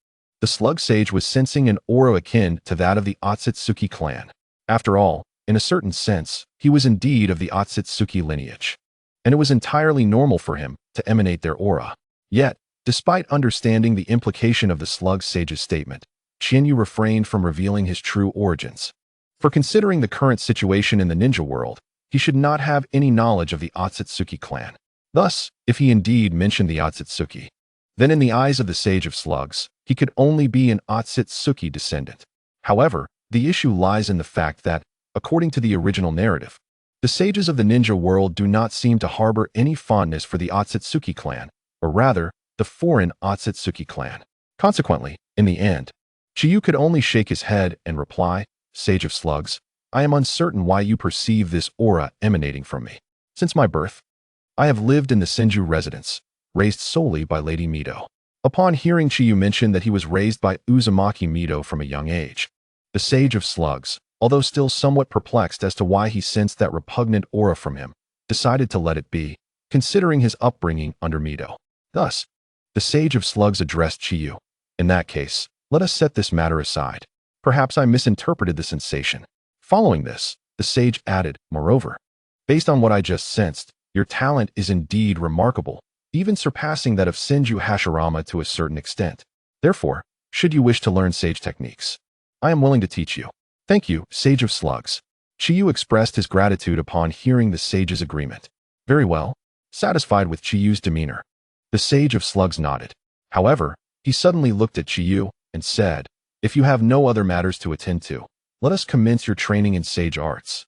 the slug sage was sensing an aura akin to that of the Otsutsuki clan. After all, in a certain sense, he was indeed of the Otsutsuki lineage, and it was entirely normal for him to emanate their aura. Yet, despite understanding the implication of the slug sage's statement, Qianyu refrained from revealing his true origins. For considering the current situation in the ninja world, he should not have any knowledge of the Otsutsuki clan. Thus, if he indeed mentioned the Otsutsuki, then in the eyes of the Sage of Slugs, he could only be an Otsutsuki descendant. However, the issue lies in the fact that, according to the original narrative, the sages of the ninja world do not seem to harbor any fondness for the Otsutsuki clan, or rather, the foreign Otsutsuki clan. Consequently, in the end, Chiyu could only shake his head and reply, Sage of Slugs, I am uncertain why you perceive this aura emanating from me. Since my birth, I have lived in the Senju residence, raised solely by Lady Mido. Upon hearing Chiyu mention that he was raised by Uzumaki Mido from a young age, the Sage of Slugs, although still somewhat perplexed as to why he sensed that repugnant aura from him, decided to let it be, considering his upbringing under Mido. Thus, the Sage of Slugs addressed Chiyu. In that case, let us set this matter aside. Perhaps I misinterpreted the sensation. Following this, the sage added, moreover, based on what I just sensed, your talent is indeed remarkable, even surpassing that of Senju Hashirama to a certain extent. Therefore, should you wish to learn sage techniques. I am willing to teach you. Thank you, Sage of Slugs. Chiyu expressed his gratitude upon hearing the sage's agreement. Very well. Satisfied with Chiyu's demeanor, the Sage of Slugs nodded. However, he suddenly looked at Chiyu and said, if you have no other matters to attend to, let us commence your training in sage arts.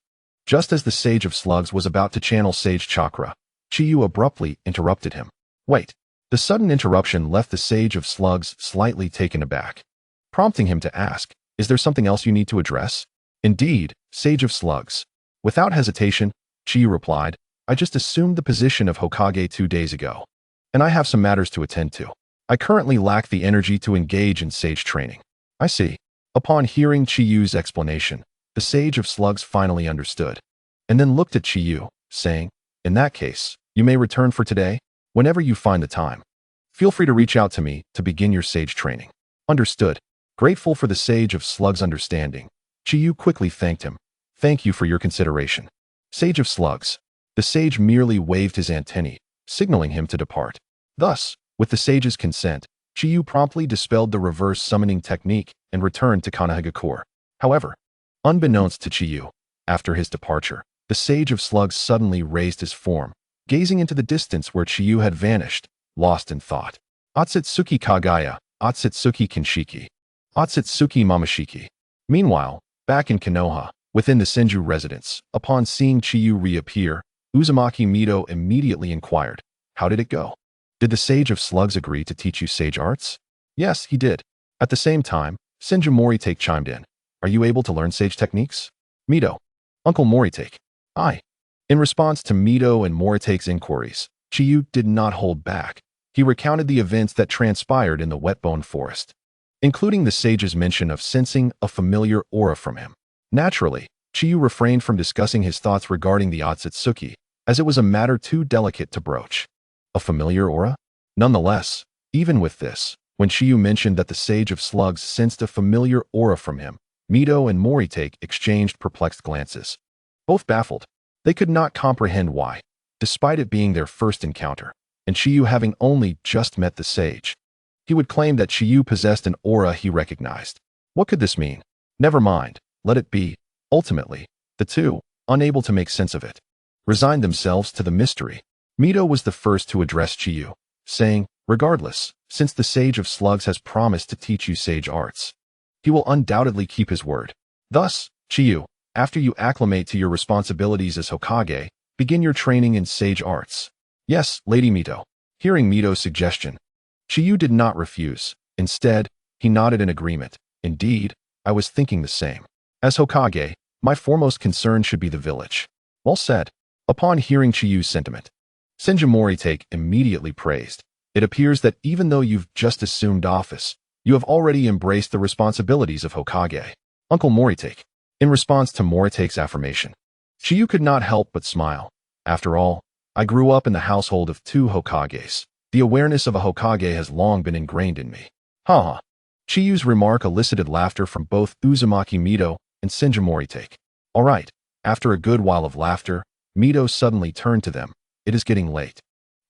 Just as the Sage of Slugs was about to channel Sage Chakra, Chiyu abruptly interrupted him. Wait. The sudden interruption left the Sage of Slugs slightly taken aback, prompting him to ask, is there something else you need to address? Indeed, Sage of Slugs. Without hesitation, Chiyu replied, I just assumed the position of Hokage 2 days ago, and I have some matters to attend to. I currently lack the energy to engage in sage training. I see. Upon hearing Chiyu's explanation, the Sage of Slugs finally understood, and then looked at Chiyu, saying, in that case, you may return for today, whenever you find the time. Feel free to reach out to me to begin your sage training. Understood. Grateful for the Sage of Slugs' understanding, Chiyu quickly thanked him. Thank you for your consideration. Sage of Slugs. The sage merely waved his antennae, signaling him to depart. Thus, with the sage's consent, Chiyu promptly dispelled the reverse summoning technique and returned to Konoha. However, unbeknownst to Chiyu, after his departure, the Sage of Slugs suddenly raised his form, gazing into the distance where Chiyu had vanished, lost in thought. Otsutsuki Kagaya, Otsutsuki Kinshiki, Otsutsuki Mamashiki. Meanwhile, back in Konoha, within the Senju residence, upon seeing Chiyu reappear, Uzumaki Mito immediately inquired, how did it go? Did the Sage of Slugs agree to teach you sage arts? Yes, he did. At the same time, Senju Moritake chimed in. Are you able to learn sage techniques? Mito. Uncle Moritake. I. In response to Mito and Moritake's inquiries, Chiyu did not hold back. He recounted the events that transpired in the Wetbone Forest, including the sage's mention of sensing a familiar aura from him. Naturally, Chiyu refrained from discussing his thoughts regarding the Otsutsuki, as it was a matter too delicate to broach. A familiar aura? Nonetheless, even with this, when Chiyu mentioned that the Sage of Slugs sensed a familiar aura from him, Mito and Moritake exchanged perplexed glances. Both baffled. They could not comprehend why, despite it being their first encounter, and Chiyu having only just met the sage, he would claim that Chiyu possessed an aura he recognized. What could this mean? Never mind, let it be. Ultimately, the two, unable to make sense of it, resigned themselves to the mystery. Mito was the first to address Chiyu, saying, regardless, since the Sage of Slugs has promised to teach you sage arts, he will undoubtedly keep his word. Thus, Chiyu, after you acclimate to your responsibilities as Hokage, begin your training in sage arts. Yes, Lady Mito. Hearing Mito's suggestion, Chiyu did not refuse. Instead, he nodded in agreement. Indeed, I was thinking the same. As Hokage, my foremost concern should be the village. Well said. Upon hearing Chiyu's sentiment, Senju Moritake immediately praised. It appears that even though you've just assumed office, you have already embraced the responsibilities of Hokage. Uncle Moritake. In response to Moritake's affirmation, Chiyu could not help but smile. After all, I grew up in the household of 2 Hokages. The awareness of a Hokage has long been ingrained in me. Haha. Chiyu's remark elicited laughter from both Uzumaki Mito and Senju Moritake. Alright, after a good while of laughter, Mito suddenly turned to them. It is getting late.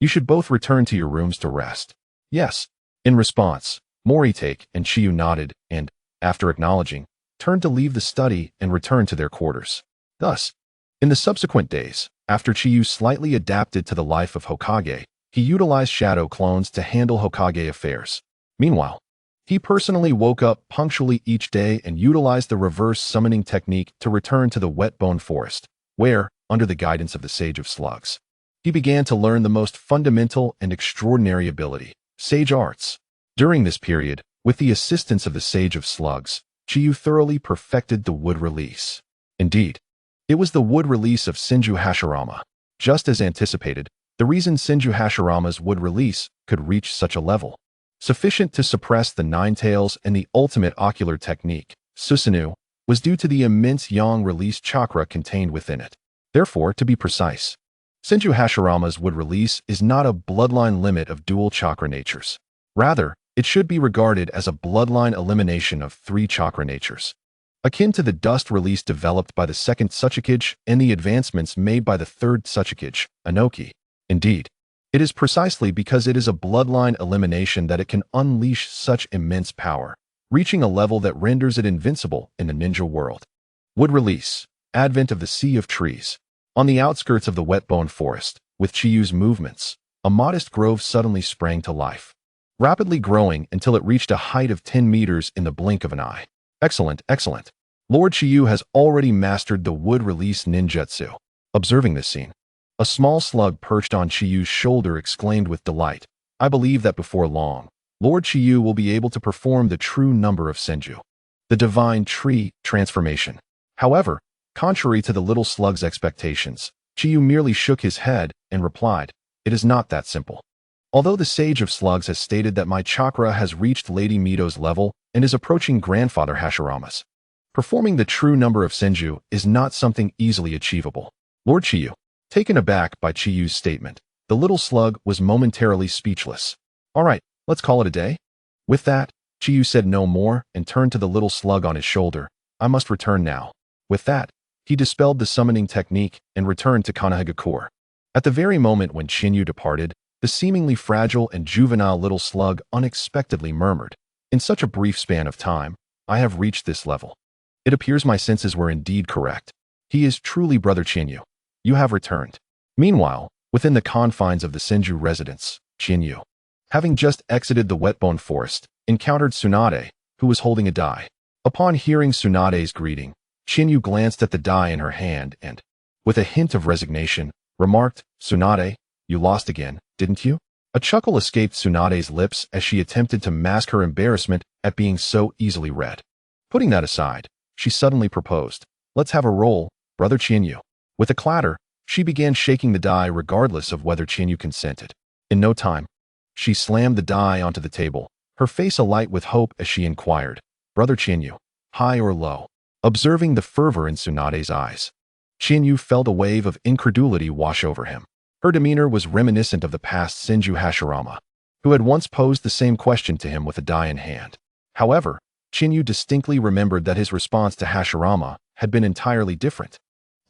You should both return to your rooms to rest. Yes. In response, Moritake and Chiyu nodded and, after acknowledging, turned to leave the study and return to their quarters. Thus, in the subsequent days, after Chiyu slightly adapted to the life of Hokage, he utilized shadow clones to handle Hokage affairs. Meanwhile, he personally woke up punctually each day and utilized the reverse summoning technique to return to the Wetbone Forest, where, under the guidance of the Sage of Slugs, he began to learn the most fundamental and extraordinary ability, sage arts. During this period, with the assistance of the Sage of Slugs, Chiyu thoroughly perfected the wood release. Indeed, it was the wood release of Senju Hashirama. Just as anticipated, the reason Senju Hashirama's wood release could reach such a level, sufficient to suppress the Nine Tails and the ultimate ocular technique, Susanoo, was due to the immense yang release chakra contained within it. Therefore, to be precise, Senju Hashirama's wood release is not a bloodline limit of dual chakra natures. Rather, it should be regarded as a bloodline elimination of 3 chakra natures, akin to the dust release developed by the 2nd Tsuchikage and the advancements made by the 3rd Tsuchikage, Anoki. Indeed, It is precisely because it is a bloodline elimination that it can unleash such immense power, reaching a level that renders it invincible in the ninja world. Wood release. Advent of the Sea of Trees. On the outskirts of the wet-bone forest, with Chiyu's movements, a modest grove suddenly sprang to life, rapidly growing until it reached a height of 10 meters in the blink of an eye. Excellent, excellent. Lord Chiyu has already mastered the wood release ninjutsu. Observing this scene, a small slug perched on Chiyu's shoulder exclaimed with delight, I believe that before long, Lord Chiyu will be able to perform the true number of Senju, the divine tree transformation. However, contrary to the little slug's expectations, Chiyu merely shook his head and replied, it is not that simple. Although the Sage of Slugs has stated that my chakra has reached Lady Mito's level and is approaching Grandfather Hashirama's, performing the true number of Senju is not something easily achievable. Lord Chiyu, taken aback by Chiyu's statement, the little slug was momentarily speechless. All right, let's call it a day. With that, Chiyu said no more and turned to the little slug on his shoulder. I must return now. With that, he dispelled the summoning technique and returned to Konoha. At the very moment when Shinyu departed, the seemingly fragile and juvenile little slug unexpectedly murmured, in such a brief span of time, I have reached this level. It appears my senses were indeed correct. He is truly Brother Chinyu. You have returned. Meanwhile, within the confines of the Senju residence, Chinyu, having just exited the wet-bone forest, encountered Tsunade, who was holding a die. Upon hearing Tsunade's greeting, Chinyu glanced at the die in her hand and, with a hint of resignation, remarked, Tsunade, you lost again, didn't you? A chuckle escaped Tsunade's lips as she attempted to mask her embarrassment at being so easily read. Putting that aside, she suddenly proposed, let's have a roll, Brother Chinyu. With a clatter, she began shaking the die regardless of whether Chinyu consented. In no time, she slammed the die onto the table, her face alight with hope as she inquired, Brother Chinyu, high or low? Observing the fervor in Tsunade's eyes, Chinyu felt a wave of incredulity wash over him. Her demeanor was reminiscent of the past Senju Hashirama, who had once posed the same question to him with a die in hand. However, Chinyu distinctly remembered that his response to Hashirama had been entirely different,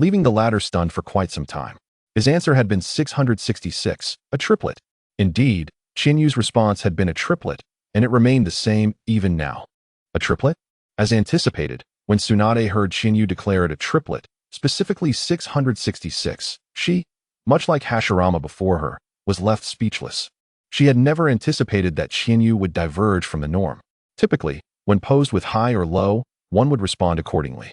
leaving the latter stunned for quite some time. His answer had been 666, a triplet. Indeed, Chinyu's response had been a triplet, and it remained the same even now. A triplet? As anticipated, when Tsunade heard Chinyu declare it a triplet, specifically 666, she, much like Hashirama before her, was left speechless. She had never anticipated that Chinyu would diverge from the norm. Typically, when posed with high or low, one would respond accordingly.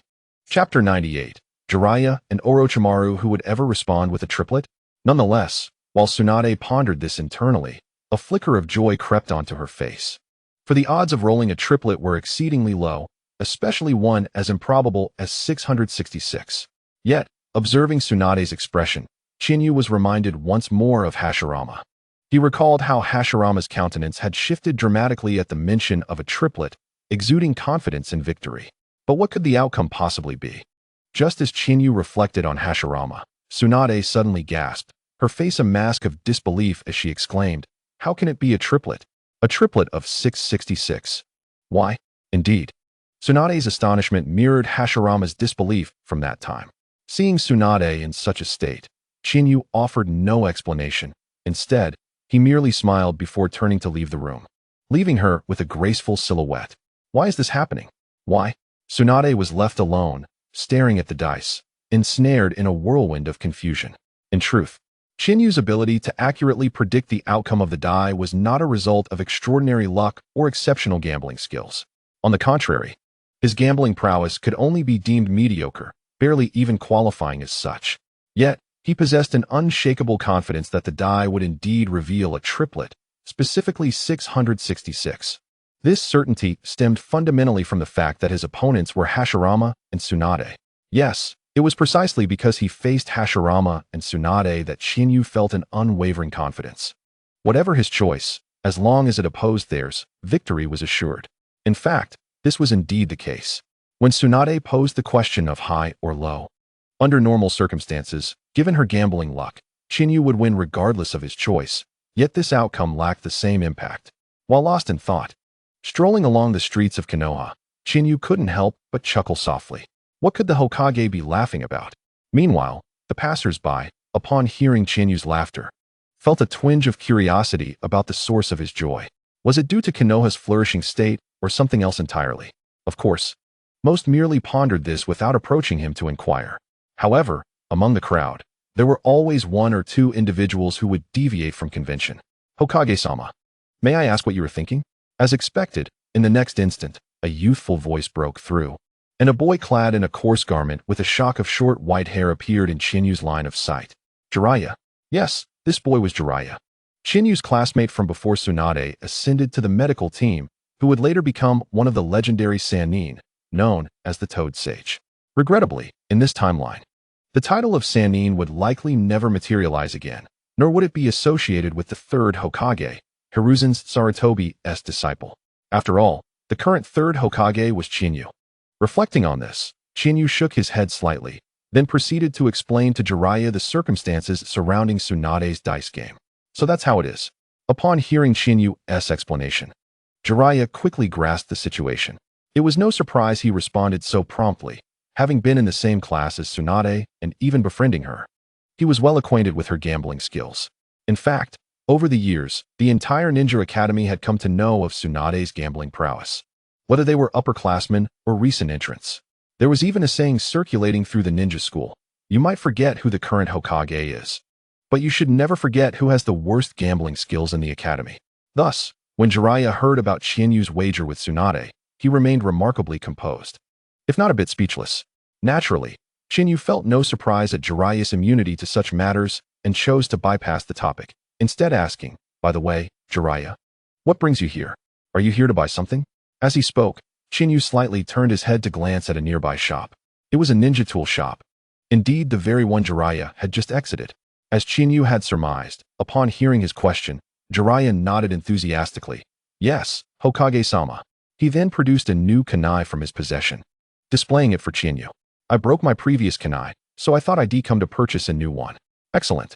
Chapter 98. Jiraiya and Orochimaru who would ever respond with a triplet? Nonetheless, while Tsunade pondered this internally, a flicker of joy crept onto her face. For the odds of rolling a triplet were exceedingly low, especially one as improbable as 666. Yet, observing Tsunade's expression, Chinyu was reminded once more of Hashirama. He recalled how Hashirama's countenance had shifted dramatically at the mention of a triplet, exuding confidence in victory. But what could the outcome possibly be? Just as Chinyu reflected on Hashirama, Tsunade suddenly gasped, her face a mask of disbelief as she exclaimed, how can it be a triplet? A triplet of 666. Why, indeed. Tsunade's astonishment mirrored Hashirama's disbelief from that time. Seeing Tsunade in such a state, Chinyu offered no explanation. Instead, he merely smiled before turning to leave the room, leaving her with a graceful silhouette. Why is this happening? Why? Tsunade was left alone, staring at the dice, ensnared in a whirlwind of confusion. In truth, Chinyu's ability to accurately predict the outcome of the die was not a result of extraordinary luck or exceptional gambling skills. On the contrary, his gambling prowess could only be deemed mediocre, barely even qualifying as such. Yet, he possessed an unshakable confidence that the die would indeed reveal a triplet, specifically 666. This certainty stemmed fundamentally from the fact that his opponents were Hashirama and Tsunade. Yes, it was precisely because he faced Hashirama and Tsunade that Chinyu felt an unwavering confidence. Whatever his choice, as long as it opposed theirs, victory was assured. In fact, this was indeed the case. When Tsunade posed the question of high or low, under normal circumstances, given her gambling luck, Chinyu would win regardless of his choice, yet this outcome lacked the same impact. While lost in thought, strolling along the streets of Konoha, Chinyu couldn't help but chuckle softly. What could the Hokage be laughing about? Meanwhile, the passers-by, upon hearing Chinyu's laughter, felt a twinge of curiosity about the source of his joy. Was it due to Konoha's flourishing state or something else entirely? Of course, most merely pondered this without approaching him to inquire. However, among the crowd, there were always one or two individuals who would deviate from convention. Hokage-sama, may I ask what you were thinking? As expected, in the next instant, a youthful voice broke through, and a boy clad in a coarse garment with a shock of short white hair appeared in Chinyu's line of sight. Jiraiya. Yes, this boy was Jiraiya. Chinyu's classmate from before Tsunade ascended to the medical team, who would later become one of the legendary Sannin, known as the Toad Sage. Regrettably, in this timeline, the title of Sannin would likely never materialize again, nor would it be associated with the third Hokage, Hiruzen's Sarutobi's disciple. After all, the current third Hokage was Chinyu. Reflecting on this, Chinyu shook his head slightly, then proceeded to explain to Jiraiya the circumstances surrounding Tsunade's dice game. So that's how it is. Upon hearing Chinyu's explanation, Jiraiya quickly grasped the situation. It was no surprise he responded so promptly, having been in the same class as Tsunade and even befriending her. He was well acquainted with her gambling skills. In fact, over the years, the entire ninja academy had come to know of Tsunade's gambling prowess, whether they were upperclassmen or recent entrants. There was even a saying circulating through the ninja school: you might forget who the current Hokage is, but you should never forget who has the worst gambling skills in the academy. Thus, when Jiraiya heard about Chinyu's wager with Tsunade, he remained remarkably composed, if not a bit speechless. Naturally, Chinyu felt no surprise at Jiraiya's immunity to such matters and chose to bypass the topic, instead asking, by the way, Jiraiya, what brings you here? Are you here to buy something? As he spoke, Chinyu slightly turned his head to glance at a nearby shop. It was a ninja tool shop. Indeed, the very one Jiraiya had just exited. As Chinyu had surmised, upon hearing his question, Jiraiya nodded enthusiastically. Yes, Hokage-sama. He then produced a new kunai from his possession, displaying it for Chinyu. I broke my previous kunai, so I thought I'd come to purchase a new one. Excellent.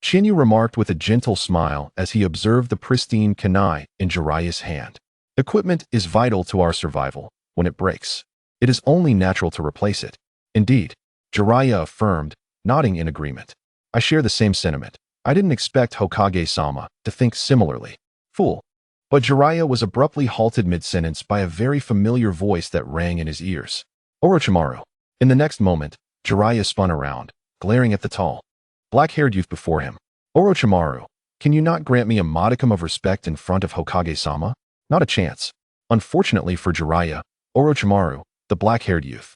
Chinyu remarked with a gentle smile as he observed the pristine kunai in Jiraiya's hand. Equipment is vital to our survival. When it breaks, it is only natural to replace it. Indeed, Jiraiya affirmed, nodding in agreement. I share the same sentiment. I didn't expect Hokage-sama to think similarly. Fool. But Jiraiya was abruptly halted mid-sentence by a very familiar voice that rang in his ears. Orochimaru. In the next moment, Jiraiya spun around, glaring at the tall, black-haired youth before him. Orochimaru, can you not grant me a modicum of respect in front of Hokage-sama? Not a chance. Unfortunately for Jiraiya, Orochimaru, the black-haired youth,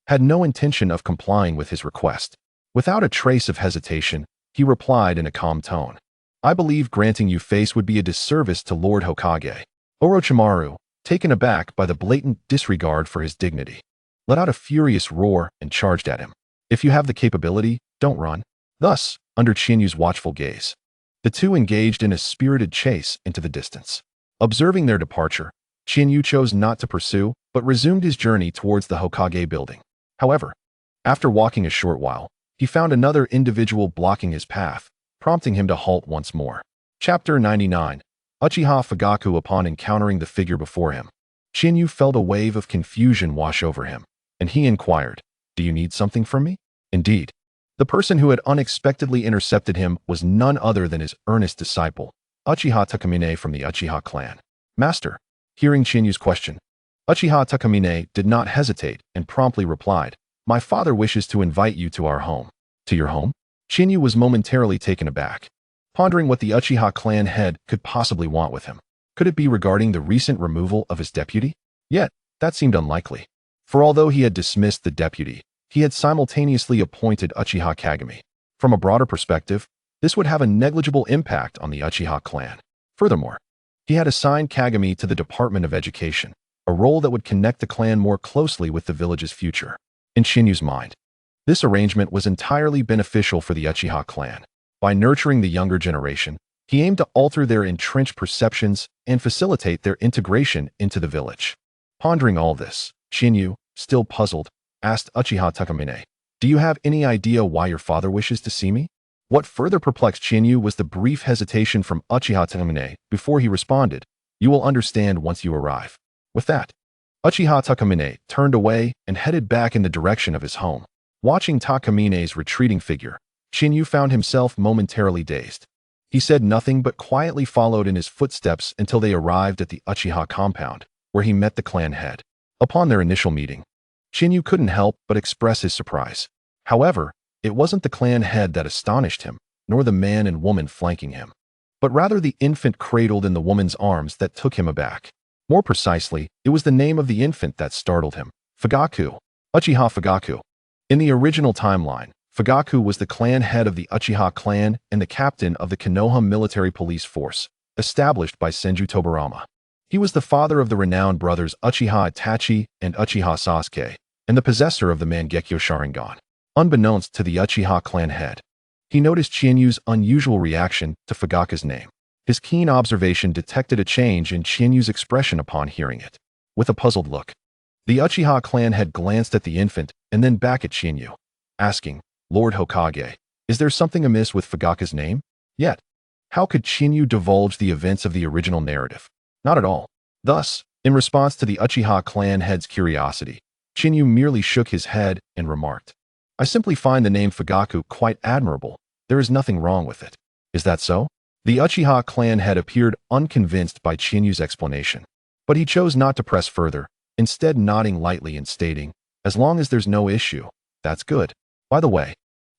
had no intention of complying with his request. Without a trace of hesitation, he replied in a calm tone. I believe granting you face would be a disservice to Lord Hokage. Orochimaru, taken aback by the blatant disregard for his dignity, let out a furious roar and charged at him. If you have the capability, don't run. Thus, under Chinyu's watchful gaze, the two engaged in a spirited chase into the distance. Observing their departure, Chinyu chose not to pursue, but resumed his journey towards the Hokage building. However, after walking a short while, he found another individual blocking his path, prompting him to halt once more. Chapter 99. Uchiha Fugaku. Upon encountering the figure before him, Chinyu felt a wave of confusion wash over him, and he inquired, Do you need something from me? Indeed, the person who had unexpectedly intercepted him was none other than his earnest disciple, Uchiha Takamine from the Uchiha clan. Master. Hearing Chinyu's question, Uchiha Takamine did not hesitate and promptly replied, My father wishes to invite you to our home. To your home? Chinyu was momentarily taken aback, pondering what the Uchiha clan head could possibly want with him. Could it be regarding the recent removal of his deputy? Yet, that seemed unlikely. For although he had dismissed the deputy, he had simultaneously appointed Uchiha Kagami. From a broader perspective, this would have a negligible impact on the Uchiha clan. Furthermore, he had assigned Kagami to the Department of Education, a role that would connect the clan more closely with the village's future. In Chinyu's mind, this arrangement was entirely beneficial for the Uchiha clan. By nurturing the younger generation, he aimed to alter their entrenched perceptions and facilitate their integration into the village. Pondering all this, Chinyu, still puzzled, asked Uchiha Takamine, Do you have any idea why your father wishes to see me? What further perplexed Chinyu was the brief hesitation from Uchiha Takamine before he responded, You will understand once you arrive. With that, Uchiha Takamine turned away and headed back in the direction of his home. Watching Takamine's retreating figure, Chinyu found himself momentarily dazed. He said nothing but quietly followed in his footsteps until they arrived at the Uchiha compound, where he met the clan head. Upon their initial meeting, Shinyu couldn't help but express his surprise. However, it wasn't the clan head that astonished him, nor the man and woman flanking him, but rather the infant cradled in the woman's arms that took him aback. More precisely, it was the name of the infant that startled him. Fugaku. Uchiha Fugaku. In the original timeline, Fugaku was the clan head of the Uchiha clan and the captain of the Konoha military police force, established by Senju Tobirama. He was the father of the renowned brothers Uchiha Itachi and Uchiha Sasuke, and the possessor of the Mangekyo Sharingan. Unbeknownst to the Uchiha clan head, he noticed Chinyu's unusual reaction to Fugaku's name. His keen observation detected a change in Chinyu's expression upon hearing it. With a puzzled look, the Uchiha clan head glanced at the infant and then back at Chinyu, asking, "Lord Hokage, is there something amiss with Fugaku's name?" Yet, how could Chinyu divulge the events of the original narrative? Not at all. Thus, in response to the Uchiha clan head's curiosity, Chinyu merely shook his head and remarked, "I simply find the name Fugaku quite admirable. There is nothing wrong with it." Is that so? The Uchiha clan head appeared unconvinced by Chinyu's explanation, but he chose not to press further, instead nodding lightly and stating, "As long as there's no issue, that's good." By the way,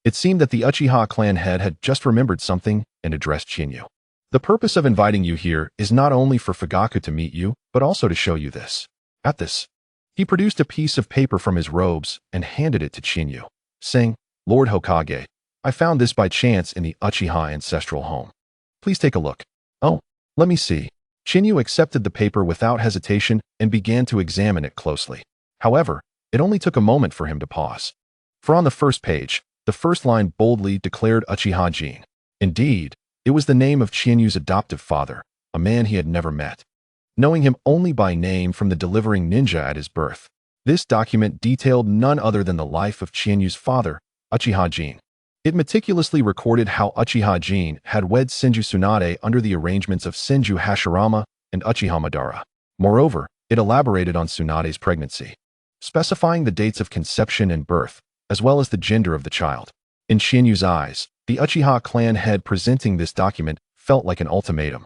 it seemed that the Uchiha clan head had just remembered something and addressed Chinyu. "The purpose of inviting you here is not only for Fugaku to meet you, but also to show you this." At this, he produced a piece of paper from his robes and handed it to Chinyu, saying, "Lord Hokage, I found this by chance in the Uchiha ancestral home. Please take a look." "Oh, let me see." Chinyu accepted the paper without hesitation and began to examine it closely. However, it only took a moment for him to pause. For on the first page, the first line boldly declared Uchiha Jin. Indeed, it was the name of Chinyu's adoptive father, a man he had never met, knowing him only by name from the delivering ninja at his birth. This document detailed none other than the life of Chinyu's father, Uchiha Jin. It meticulously recorded how Uchiha Jin had wed Senju Tsunade under the arrangements of Senju Hashirama and Uchiha Madara. Moreover, it elaborated on Tsunade's pregnancy, specifying the dates of conception and birth, as well as the gender of the child. In Chinyu's eyes, the Uchiha clan head presenting this document felt like an ultimatum,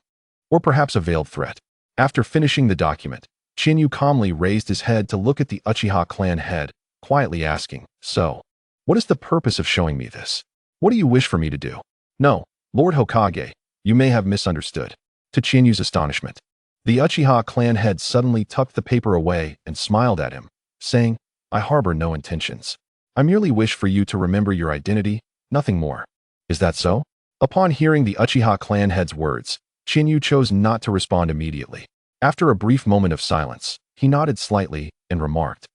or perhaps a veiled threat. After finishing the document, Chinyu calmly raised his head to look at the Uchiha clan head, quietly asking, "So, what is the purpose of showing me this? What do you wish for me to do?" "No, Lord Hokage, you may have misunderstood." To Chinyu's astonishment, the Uchiha clan head suddenly tucked the paper away and smiled at him, saying, "I harbor no intentions. I merely wish for you to remember your identity, nothing more." "Is that so?" Upon hearing the Uchiha clan head's words, Chinyu chose not to respond immediately. After a brief moment of silence, he nodded slightly and remarked,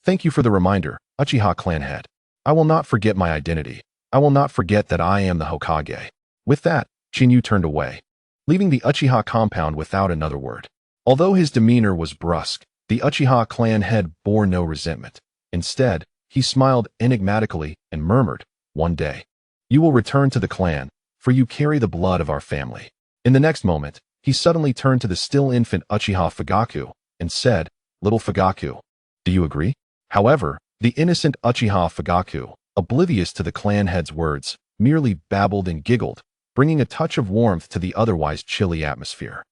"Thank you for the reminder, Uchiha clan head. I will not forget my identity. I will not forget that I am the Hokage." With that, Chinyu turned away, leaving the Uchiha compound without another word. Although his demeanor was brusque, the Uchiha clan head bore no resentment. Instead, he smiled enigmatically and murmured, "One day, you will return to the clan, for you carry the blood of our family." In the next moment, he suddenly turned to the still infant Uchiha Fugaku and said, "Little Fugaku, do you agree?" However, the innocent Uchiha Fugaku, oblivious to the clan head's words, merely babbled and giggled, bringing a touch of warmth to the otherwise chilly atmosphere.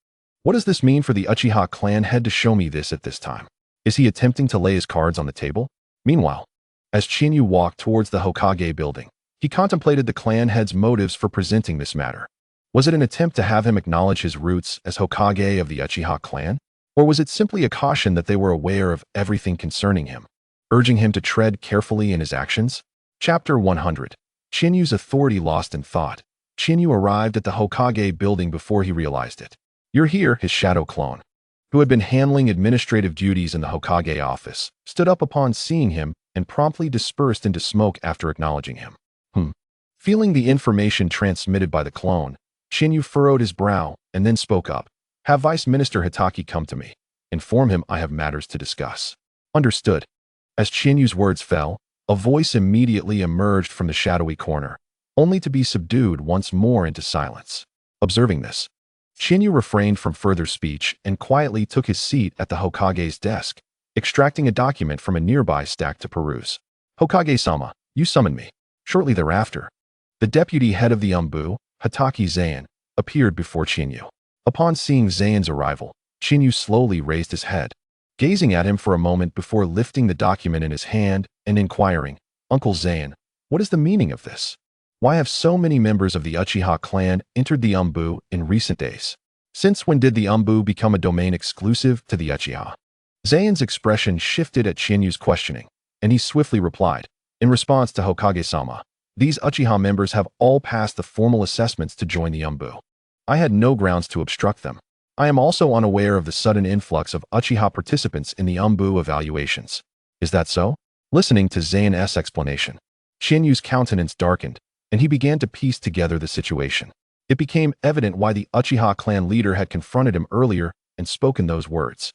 What does this mean for the Uchiha clan head to show me this at this time? Is he attempting to lay his cards on the table? Meanwhile, as Chinyu walked towards the Hokage building, he contemplated the clan head's motives for presenting this matter. Was it an attempt to have him acknowledge his roots as Hokage of the Uchiha clan? Or was it simply a caution that they were aware of everything concerning him, urging him to tread carefully in his actions? Chapter 100. Chinyu's authority lost in thought. Chinyu arrived at the Hokage building before he realized it. "You're here," his shadow clone, who had been handling administrative duties in the Hokage office, stood up upon seeing him and promptly dispersed into smoke after acknowledging him. Feeling the information transmitted by the clone, Chinyu furrowed his brow and then spoke up. "Have Vice Minister Hitaki come to me. Inform him I have matters to discuss." "Understood." As Chinyu's words fell, a voice immediately emerged from the shadowy corner, only to be subdued once more into silence. Observing this, Chinyu refrained from further speech and quietly took his seat at the Hokage's desk, extracting a document from a nearby stack to peruse. "Hokage-sama, you summoned me." Shortly thereafter, the deputy head of the Umbu, Hitaki Zain, appeared before Qinyu. Upon seeing Zane's arrival, Qinyu slowly raised his head, gazing at him for a moment before lifting the document in his hand and inquiring, "Uncle Zane, what is the meaning of this? Why have so many members of the Uchiha clan entered the Umbu in recent days? Since when did the Umbu become a domain exclusive to the Uchiha?" Zane's expression shifted at Qinyu's questioning, and he swiftly replied, "In response to Hokage-sama, these Uchiha members have all passed the formal assessments to join the Umbu. I had no grounds to obstruct them. I am also unaware of the sudden influx of Uchiha participants in the Umbu evaluations. Is that so?" Listening to Zane's explanation, Qinyu's countenance darkened, and he began to piece together the situation. It became evident why the Uchiha clan leader had confronted him earlier and spoken those words.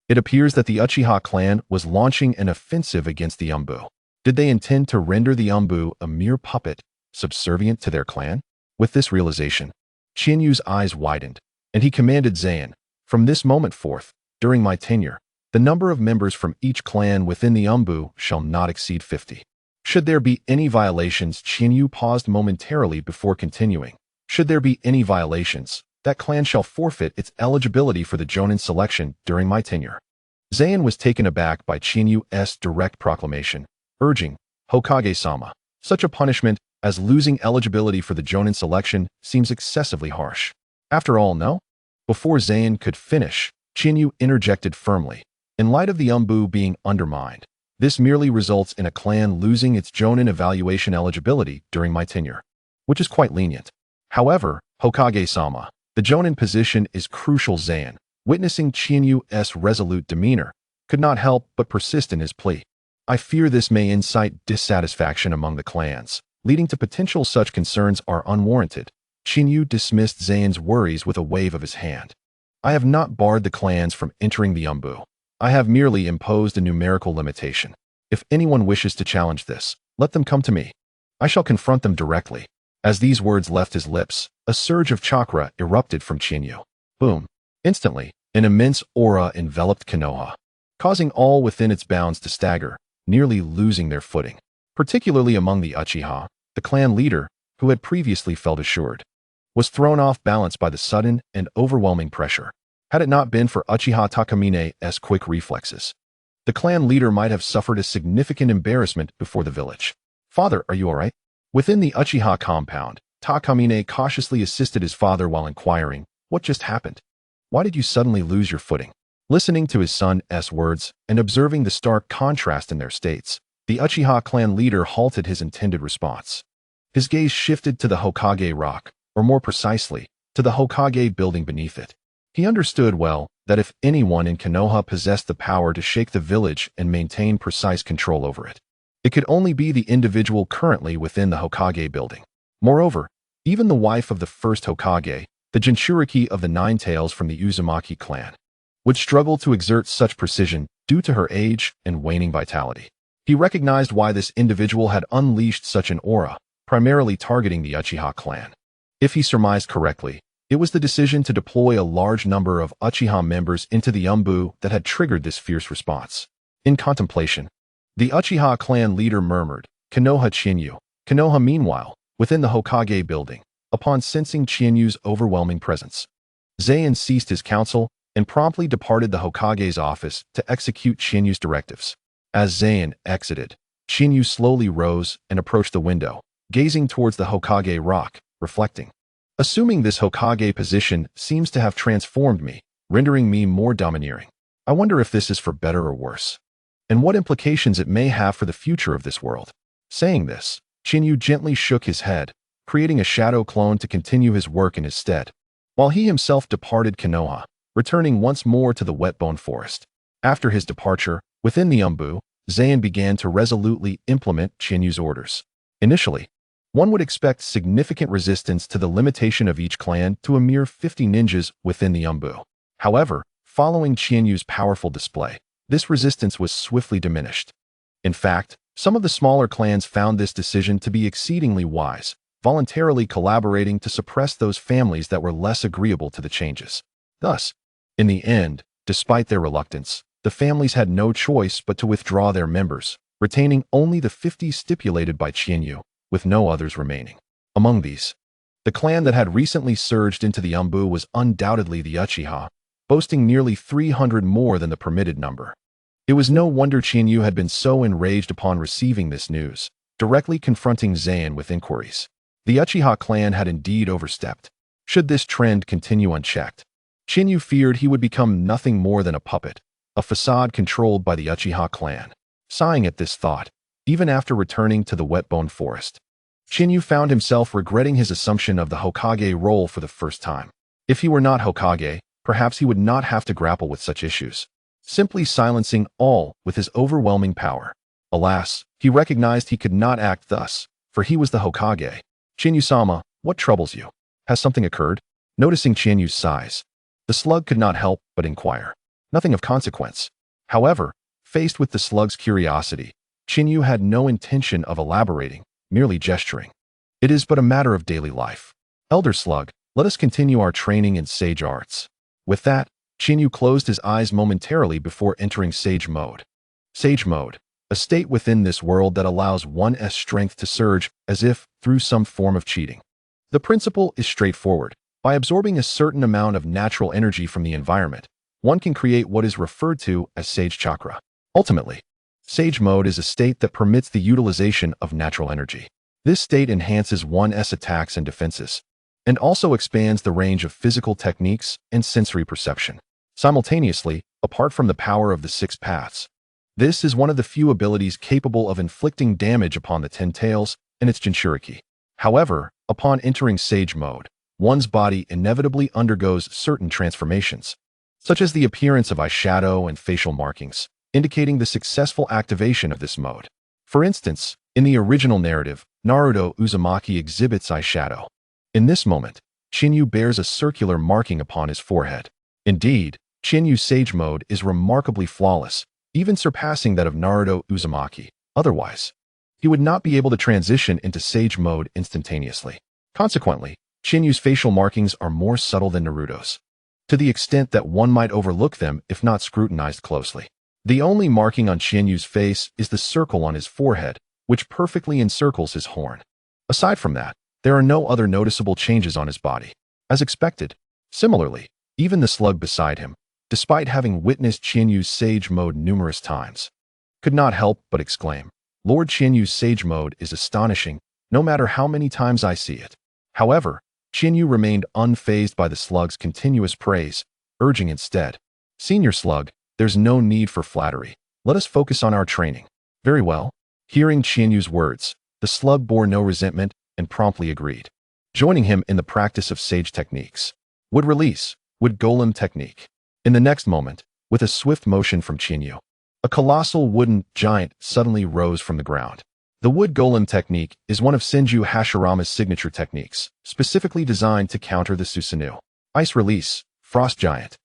It appears that the Uchiha clan was launching an offensive against the Umbu. Did they intend to render the Umbu a mere puppet, subservient to their clan? With this realization, Qinyu's eyes widened, and he commanded Zane, "From this moment forth, during my tenure, the number of members from each clan within the Umbu shall not exceed 50. Should there be any violations," Qinyu paused momentarily before continuing, "should there be any violations, that clan shall forfeit its eligibility for the Jonin selection during my tenure." Zane was taken aback by Qinyu's direct proclamation, urging, "Hokage-sama, such a punishment as losing eligibility for the Jonin selection seems excessively harsh. After all, no?" Before Zane could finish, Qinyu interjected firmly, "In light of the Umbu being undermined, this merely results in a clan losing its Jonin evaluation eligibility during my tenure, which is quite lenient. However, Hokage-sama, the Jonin position is crucial." Zane, witnessing Qinyu's resolute demeanor, could not help but persist in his plea. "I fear this may incite dissatisfaction among the clans, leading to potential such concerns are unwarranted." Qinyu dismissed Zane's worries with a wave of his hand. "I have not barred the clans from entering the Umbu. I have merely imposed a numerical limitation. If anyone wishes to challenge this, let them come to me. I shall confront them directly." As these words left his lips, a surge of chakra erupted from Qinyu. Boom! Instantly, an immense aura enveloped Konoha, causing all within its bounds to stagger, nearly losing their footing. Particularly among the Uchiha, the clan leader, who had previously felt assured, was thrown off balance by the sudden and overwhelming pressure. Had it not been for Uchiha Takamine's quick reflexes, the clan leader might have suffered a significant embarrassment before the village. "Father, are you all right?" Within the Uchiha compound, Takamine cautiously assisted his father while inquiring, "What just happened? Why did you suddenly lose your footing?" Listening to his son's words and observing the stark contrast in their states, the Uchiha clan leader halted his intended response. His gaze shifted to the Hokage rock, or more precisely, to the Hokage building beneath it. He understood well that if anyone in Konoha possessed the power to shake the village and maintain precise control over it, it could only be the individual currently within the Hokage building. Moreover, even the wife of the first Hokage, the Jinchuriki of the Nine Tails from the Uzumaki clan, would struggle to exert such precision due to her age and waning vitality. He recognized why this individual had unleashed such an aura, primarily targeting the Uchiha clan. If he surmised correctly, it was the decision to deploy a large number of Uchiha members into the Umbu that had triggered this fierce response. In contemplation, the Uchiha clan leader murmured, "Konoha Qinyu." Konoha, meanwhile, within the Hokage building, upon sensing Qinyu's overwhelming presence, Zain ceased his counsel and promptly departed the Hokage's office to execute Qinyu's directives. As Zain exited, Qinyu slowly rose and approached the window, gazing towards the Hokage rock, reflecting, "Assuming this Hokage position seems to have transformed me, rendering me more domineering. I wonder if this is for better or worse, and what implications it may have for the future of this world." Saying this, Qinyu gently shook his head, creating a shadow clone to continue his work in his stead, while he himself departed Konoha, returning once more to the Wetbone Forest. After his departure, within the Umbu, Zain began to resolutely implement Qinyu's orders. Initially, one would expect significant resistance to the limitation of each clan to a mere 50 ninjas within the Umbu. However, following Qinyu's powerful display, this resistance was swiftly diminished. In fact, some of the smaller clans found this decision to be exceedingly wise, voluntarily collaborating to suppress those families that were less agreeable to the changes. Thus, in the end, despite their reluctance, the families had no choice but to withdraw their members, retaining only the 50 stipulated by Qinyu, with no others remaining. Among these, The clan that had recently surged into the Umbu was undoubtedly the Uchiha, boasting nearly 300 more than the permitted number. It was no wonder Qianyu had been so enraged upon receiving this news, directly confronting Zayan with inquiries. The Uchiha clan had indeed overstepped. Should this trend continue unchecked, Qianyu feared he would become nothing more than a puppet, a facade controlled by the Uchiha clan. Sighing at this thought, even after returning to the Wetbone Forest, Qianyu found himself regretting his assumption of the Hokage role for the first time. If he were not Hokage, perhaps he would not have to grapple with such issues, simply silencing all with his overwhelming power. Alas, he recognized he could not act thus, for he was the Hokage. Qianyu-sama, what troubles you? Has something occurred? Noticing Qianyu's sighs, the slug could not help but inquire. Nothing of consequence. However, faced with the slug's curiosity, Qianyu had no intention of elaborating, merely gesturing. It is but a matter of daily life. Elder Slug, let us continue our training in sage arts. With that, Qianyu closed his eyes momentarily before entering sage mode. Sage mode, a state within this world that allows one's strength to surge as if through some form of cheating. The principle is straightforward. By absorbing a certain amount of natural energy from the environment, one can create what is referred to as sage chakra. Ultimately, sage mode is a state that permits the utilization of natural energy. This state enhances one's attacks and defenses, and also expands the range of physical techniques and sensory perception. Simultaneously, apart from the power of the six paths, this is one of the few abilities capable of inflicting damage upon the Ten Tails and its Jinchuriki. However, upon entering sage mode, one's body inevitably undergoes certain transformations, such as the appearance of eyeshadow and facial markings, indicating the successful activation of this mode. For instance, in the original narrative, Naruto Uzumaki exhibits eyeshadow. In this moment, Qianyu bears a circular marking upon his forehead. Indeed, Qianyu's sage mode is remarkably flawless, even surpassing that of Naruto Uzumaki. Otherwise, he would not be able to transition into sage mode instantaneously. Consequently, Qianyu's facial markings are more subtle than Naruto's, to the extent that one might overlook them if not scrutinized closely. The only marking on Qianyu's face is the circle on his forehead, which perfectly encircles his horn. Aside from that, there are no other noticeable changes on his body. As expected, similarly, even the slug beside him, despite having witnessed Qianyu's sage mode numerous times, could not help but exclaim, "Lord Qianyu's sage mode is astonishing, no matter how many times I see it." However, Qianyu remained unfazed by the slug's continuous praise, urging instead, "Senior Slug, there's no need for flattery. Let us focus on our training." Very well. Hearing Qianyu's words, the slug bore no resentment and promptly agreed, joining him in the practice of sage techniques. Wood release, wood golem technique. In the next moment, with a swift motion from Qianyu, a colossal wooden giant suddenly rose from the ground. The wood golem technique is one of Senju Hashirama's signature techniques, specifically designed to counter the Susanoo. Ice release, frost giant.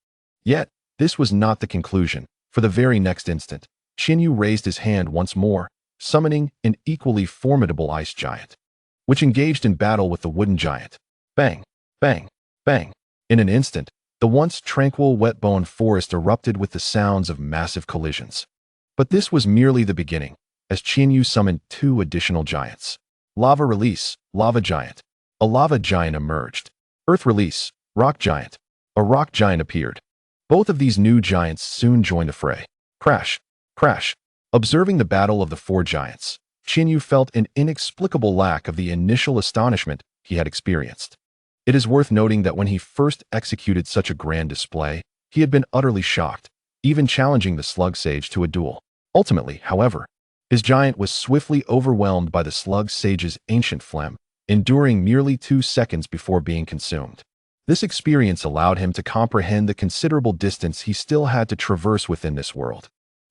Yet, this was not the conclusion. For the very next instant, Qianyu raised his hand once more, summoning an equally formidable ice giant, which engaged in battle with the wooden giant. Bang, bang, bang. In an instant, the once tranquil Wetbone Forest erupted with the sounds of massive collisions. But this was merely the beginning, as Qianyu summoned two additional giants. Lava release, lava giant. A lava giant emerged. Earth release, rock giant. A rock giant appeared. Both of these new giants soon joined the fray. Crash, crash. Observing the battle of the four giants, Qianyu felt an inexplicable lack of the initial astonishment he had experienced. It is worth noting that when he first executed such a grand display, he had been utterly shocked, even challenging the slug sage to a duel. Ultimately, however, his giant was swiftly overwhelmed by the slug sage's ancient phlegm, enduring merely 2 seconds before being consumed. This experience allowed him to comprehend the considerable distance he still had to traverse within this world.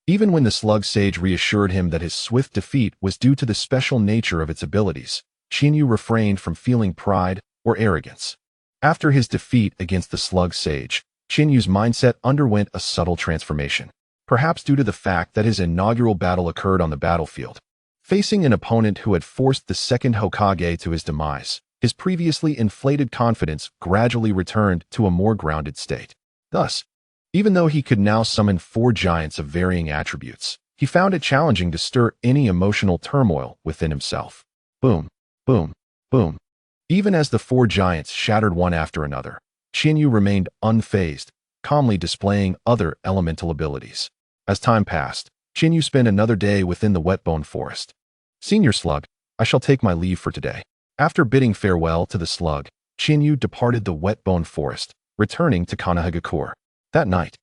Even when the slug sage reassured him that his swift defeat was due to the special nature of its abilities, Qianyu refrained from feeling pride or arrogance. After his defeat against the slug sage, Qianyu's mindset underwent a subtle transformation, perhaps due to the fact that his inaugural battle occurred on the battlefield. Facing an opponent who had forced the second Hokage to his demise, his previously inflated confidence gradually returned to a more grounded state. Thus, even though he could now summon 4 giants of varying attributes, he found it challenging to stir any emotional turmoil within himself. Boom, boom, boom. Even as the four giants shattered one after another, Qianyu remained unfazed, calmly displaying other elemental abilities. As time passed, Qianyu spent another day within the Wetbone Forest. Senior Slug, I shall take my leave for today. After bidding farewell to the slug, Qianyu departed the Wetbone Forest, returning to Konoha. That night,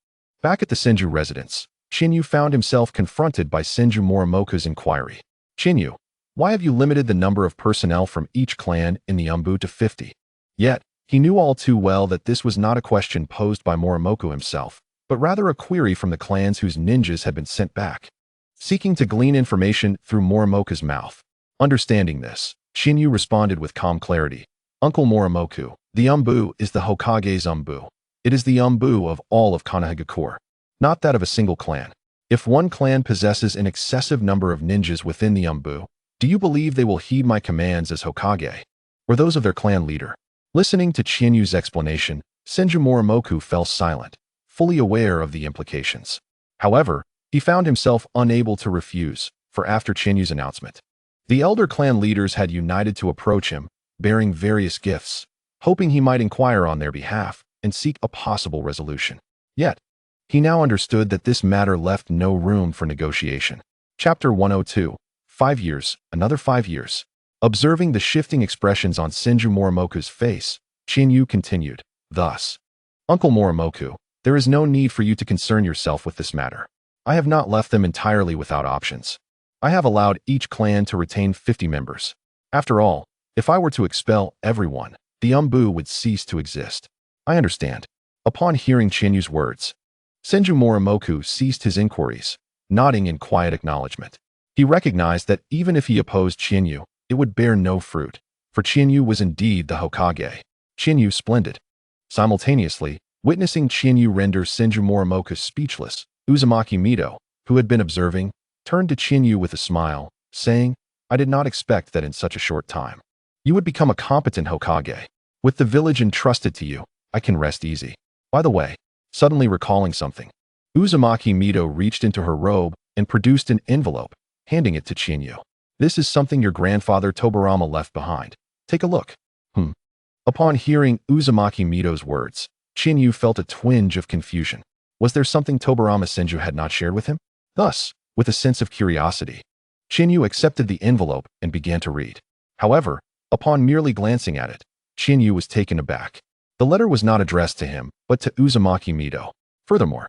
back at the Senju residence, Qianyu found himself confronted by Senju Morimoku's inquiry. Qianyu, why have you limited the number of personnel from each clan in the Umbu to 50? Yet, he knew all too well that this was not a question posed by Morimoku himself, but rather a query from the clans whose ninjas had been sent back. Seeking to glean information through Morimoku's mouth. Understanding this, Qianyu responded with calm clarity. Uncle Morimoku, the Umbu is the Hokage's Umbu. It is the Umbu of all of Konoha, not that of a single clan. If one clan possesses an excessive number of ninjas within the Umbu, do you believe they will heed my commands as Hokage, or those of their clan leader? Listening to Qianyu's explanation, Senju Morimoku fell silent, fully aware of the implications. However, he found himself unable to refuse, for after Qianyu's announcement, the elder clan leaders had united to approach him, bearing various gifts, hoping he might inquire on their behalf and seek a possible resolution. Yet, he now understood that this matter left no room for negotiation. Chapter 102. 5 years, another 5 years. Observing the shifting expressions on Senju Morimoku's face, Qianyu continued, thus, Uncle Morimoku, there is no need for you to concern yourself with this matter. I have not left them entirely without options. I have allowed each clan to retain 50 members. After all, if I were to expel everyone, the Umbu would cease to exist. I understand. Upon hearing Qianyu's words, Senju Morimoku ceased his inquiries, nodding in quiet acknowledgement. He recognized that even if he opposed Qianyu, it would bear no fruit, for Qianyu was indeed the Hokage. Qianyu splendid. Simultaneously, witnessing Qianyu render Senju Morimoku speechless, Uzumaki Mito, who had been observing, turned to Qianyu with a smile, saying, I did not expect that in such a short time you would become a competent Hokage. With the village entrusted to you, I can rest easy. By the way, suddenly recalling something, Uzumaki Mito reached into her robe and produced an envelope, handing it to Qianyu. This is something your grandfather Tobirama left behind. Take a look. Upon hearing Uzumaki Mito's words, Qianyu felt a twinge of confusion. Was there something Tobirama Senju had not shared with him? Thus, with a sense of curiosity, Qianyu accepted the envelope and began to read. However, upon merely glancing at it, Qianyu was taken aback. The letter was not addressed to him, but to Uzumaki Mito. Furthermore,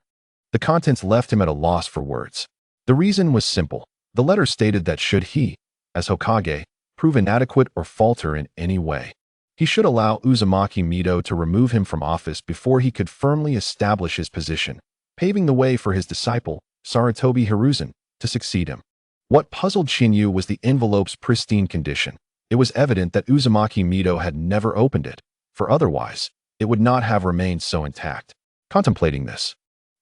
the contents left him at a loss for words. The reason was simple. The letter stated that should he, as Hokage, prove inadequate or falter in any way, he should allow Uzumaki Mito to remove him from office before he could firmly establish his position, paving the way for his disciple, Sarutobi Hiruzen, to succeed him. What puzzled Qianyu was the envelope's pristine condition. It was evident that Uzumaki Mito had never opened it, for otherwise, it would not have remained so intact. Contemplating this,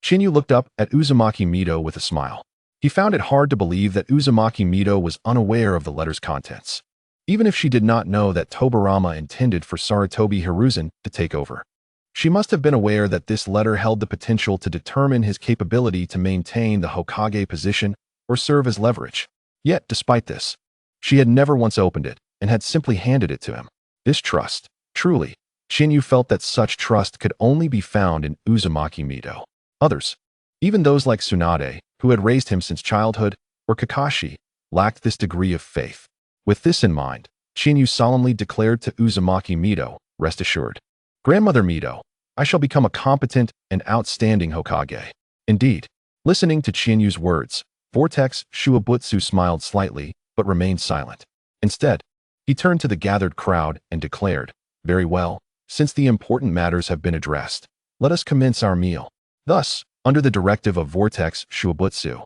Qianyu looked up at Uzumaki Mito with a smile. He found it hard to believe that Uzumaki Mito was unaware of the letter's contents, even if she did not know that Tobirama intended for Sarutobi Hiruzen to take over. She must have been aware that this letter held the potential to determine his capability to maintain the Hokage position or serve as leverage. Yet, despite this, she had never once opened it and had simply handed it to him. This trust, truly, Qianyu felt that such trust could only be found in Uzumaki Mito. Others, even those like Tsunade, who had raised him since childhood, or Kakashi, lacked this degree of faith. With this in mind, Qianyu solemnly declared to Uzumaki Mito, rest assured, Grandmother Mito, I shall become a competent and outstanding Hokage. Indeed, listening to Qianyu's words, Vortex Shuabutsu smiled slightly, but remained silent. Instead, he turned to the gathered crowd and declared, very well, since the important matters have been addressed, let us commence our meal. Thus, under the directive of Vortex Shuabutsu,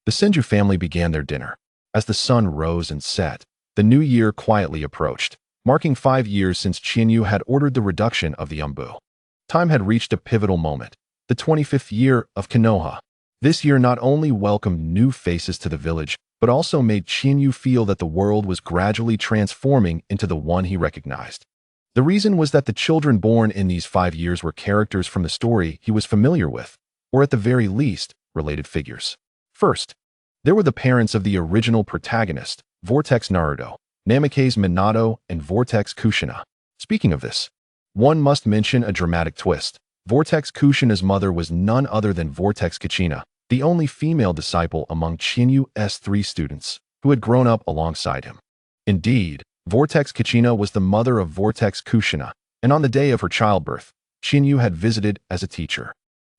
the Senju family began their dinner. As the sun rose and set, the new year quietly approached, marking 5 years since Qianyu had ordered the reduction of the Umbu. Time had reached a pivotal moment, the 25th year of Konoha. This year not only welcomed new faces to the village, but also made Qianyu feel that the world was gradually transforming into the one he recognized. The reason was that the children born in these 5 years were characters from the story he was familiar with, or at the very least, related figures. First, there were the parents of the original protagonist, Vortex Naruto, Namikaze Minato, and Vortex Kushina. Speaking of this, one must mention a dramatic twist. Vortex Kushina's mother was none other than Vortex Kachina, the only female disciple among Chinyu's 3 students, who had grown up alongside him. Indeed, Vortex Kachina was the mother of Vortex Kushina, and on the day of her childbirth, Chinyu had visited as a teacher.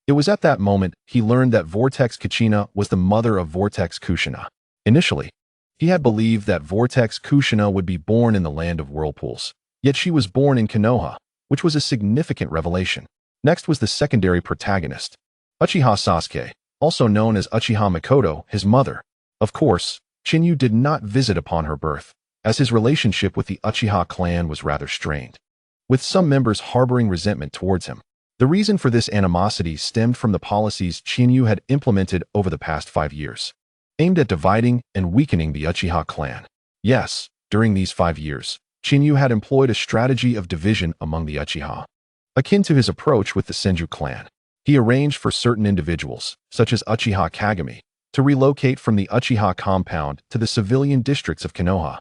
It was at that moment he learned that Vortex Kachina was the mother of Vortex Kushina. Initially, he had believed that Vortex Kushina would be born in the land of whirlpools, yet she was born in Konoha, which was a significant revelation. Next was the secondary protagonist, Uchiha Sasuke, also known as Uchiha Mikoto, his mother. Of course, Chinyu did not visit upon her birth, as his relationship with the Uchiha clan was rather strained, with some members harboring resentment towards him. The reason for this animosity stemmed from the policies Chinyu had implemented over the past 5 years, aimed at dividing and weakening the Uchiha clan. Yes, during these 5 years, Chinyu had employed a strategy of division among the Uchiha, akin to his approach with the Senju clan. He arranged for certain individuals, such as Uchiha Kagami, to relocate from the Uchiha compound to the civilian districts of Konoha,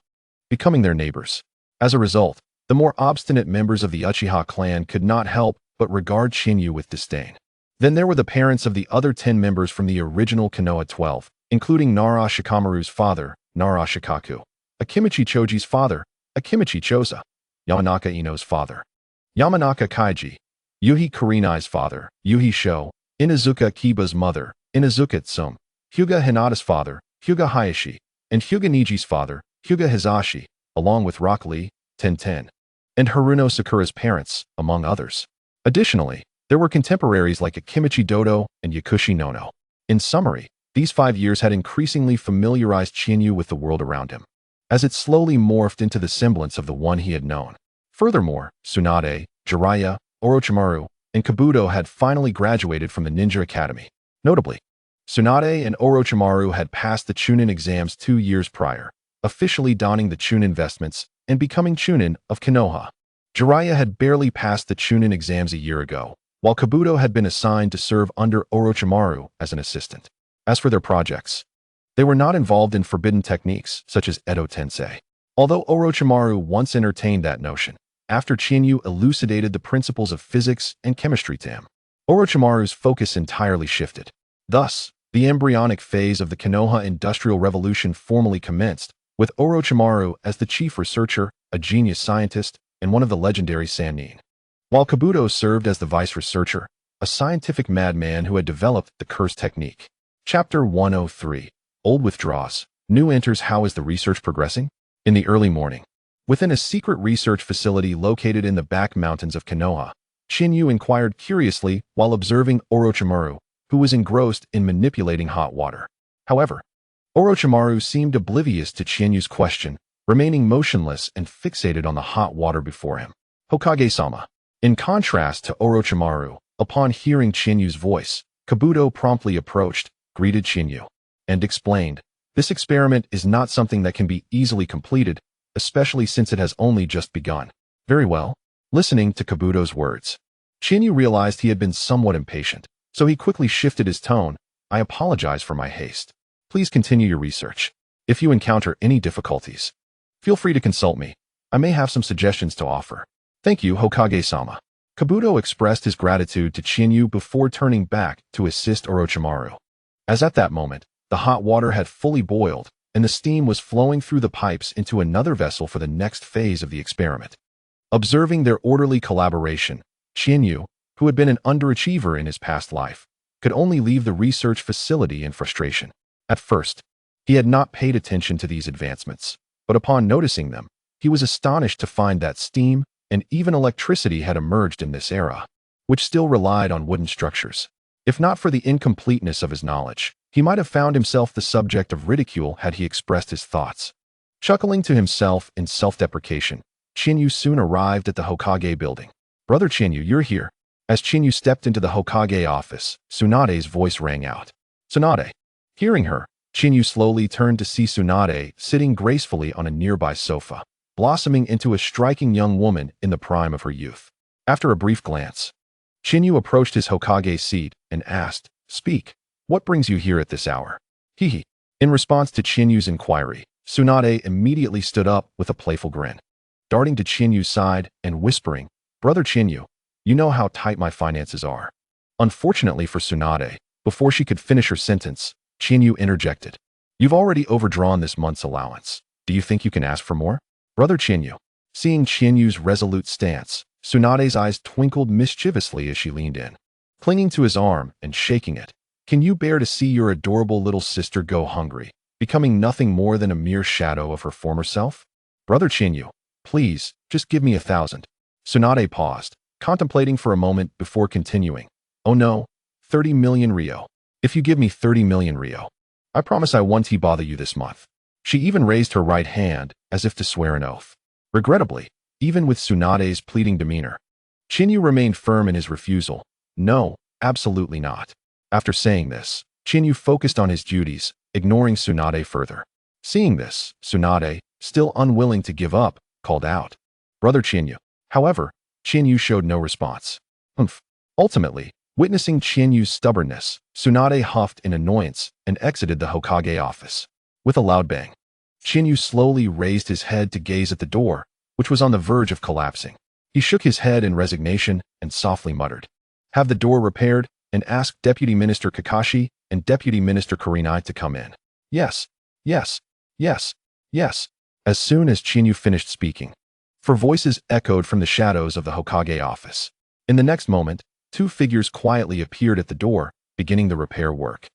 becoming their neighbors. As a result, the more obstinate members of the Uchiha clan could not help but regard Chinyu with disdain. Then there were the parents of the other 10 members from the original Konoha 12, including Nara Shikamaru's father, Nara Shikaku, Akimichi Choji's father, Akimichi Chosa, Yamanaka Ino's father, Yamanaka Kaiji, Yuhi Kurenai's father, Yuhi Sho, Inazuka Kiba's mother, Inazuka Tsum, Hyuga Hinata's father, Hyuga Hayashi, and Hyuga Niji's father, Hyuga Hizashi, along with Rock Lee, Tenten, and Haruno Sakura's parents, among others. Additionally, there were contemporaries like Akimichi Dodo and Yakushi Nono. In summary, these 5 years had increasingly familiarized Chinyu with the world around him, as it slowly morphed into the semblance of the one he had known. Furthermore, Tsunade, Jiraiya, Orochimaru, and Kabuto had finally graduated from the Ninja Academy. Notably, Tsunade and Orochimaru had passed the Chunin exams 2 years prior, officially donning the Chunin vestments and becoming Chunin of Konoha. Jiraiya had barely passed the Chunin exams a year ago, while Kabuto had been assigned to serve under Orochimaru as an assistant. As for their projects, they were not involved in forbidden techniques such as Edo Tensei, although Orochimaru once entertained that notion. After Chinyu elucidated the principles of physics and chemistry to him, Orochimaru's focus entirely shifted. Thus, the embryonic phase of the Konoha Industrial Revolution formally commenced, with Orochimaru as the chief researcher, a genius scientist, and one of the legendary Sannin, while Kabuto served as the vice researcher, a scientific madman who had developed the curse technique. Chapter 103. Old withdraws. New enters. How is the research progressing? In the early morning, within a secret research facility located in the back mountains of Konoha, Chinyu inquired curiously while observing Orochimaru, who was engrossed in manipulating hot water. However, Orochimaru seemed oblivious to Chinyu's question, remaining motionless and fixated on the hot water before him. Hokage-sama. In contrast to Orochimaru, upon hearing Chinyu's voice, Kabuto promptly approached, greeted Chinyu, and explained, "This experiment is not something that can be easily completed, especially since it has only just begun." Very well. Listening to Kabuto's words, Chinyu realized he had been somewhat impatient, so he quickly shifted his tone. "I apologize for my haste. Please continue your research. If you encounter any difficulties, feel free to consult me. I may have some suggestions to offer." "Thank you, Hokage-sama." Kabuto expressed his gratitude to Chinyu before turning back to assist Orochimaru. As at that moment, the hot water had fully boiled, and the steam was flowing through the pipes into another vessel for the next phase of the experiment. Observing their orderly collaboration, Chinyu, who had been an underachiever in his past life, could only leave the research facility in frustration. At first, he had not paid attention to these advancements, but upon noticing them, he was astonished to find that steam and even electricity had emerged in this era, which still relied on wooden structures. If not for the incompleteness of his knowledge, he might have found himself the subject of ridicule had he expressed his thoughts. Chuckling to himself in self-deprecation, Chinyu soon arrived at the Hokage building. "Brother Chinyu, you're here." As Chinyu stepped into the Hokage office, Tsunade's voice rang out. "Tsunade." Hearing her, Chinyu slowly turned to see Tsunade sitting gracefully on a nearby sofa, blossoming into a striking young woman in the prime of her youth. After a brief glance, Chinyu approached his Hokage seat and asked, "Speak. What brings you here at this hour?" "Hee." In response to Chinyu's inquiry, Tsunade immediately stood up with a playful grin. darting to Qinyu's side and whispering, "Brother Qinyu, you know how tight my finances are." Unfortunately for Tsunade, before she could finish her sentence, Qinyu interjected, "You've already overdrawn this month's allowance. Do you think you can ask for more?" Brother Qinyu. Seeing Qinyu's resolute stance, Tsunade's eyes twinkled mischievously as she leaned in, clinging to his arm and shaking it. "Can you bear to see your adorable little sister go hungry, becoming nothing more than a mere shadow of her former self? Brother Qinyu, please, just give me 1,000. Tsunade paused, contemplating for a moment before continuing. "Oh no, 30 million Rio. If you give me 30 million Rio, I promise I won't bother you this month." She even raised her right hand as if to swear an oath. Regrettably, even with Tsunade's pleading demeanor, Qinyu remained firm in his refusal. "No, absolutely not." After saying this, Qinyu focused on his duties, ignoring Tsunade further. Seeing this, Tsunade, still unwilling to give up, called out, "Brother Qinyu." However, Qinyu showed no response. Ultimately, witnessing Qinyu's stubbornness, Tsunade huffed in annoyance and exited the Hokage office. With a loud bang, Qinyu slowly raised his head to gaze at the door, which was on the verge of collapsing. He shook his head in resignation and softly muttered, "Have the door repaired and ask Deputy Minister Kakashi and Deputy Minister Kurenai to come in." "Yes, yes, yes, yes." As soon as Qinyu finished speaking, four voices echoed from the shadows of the Hokage office. In the next moment, two figures quietly appeared at the door, beginning the repair work,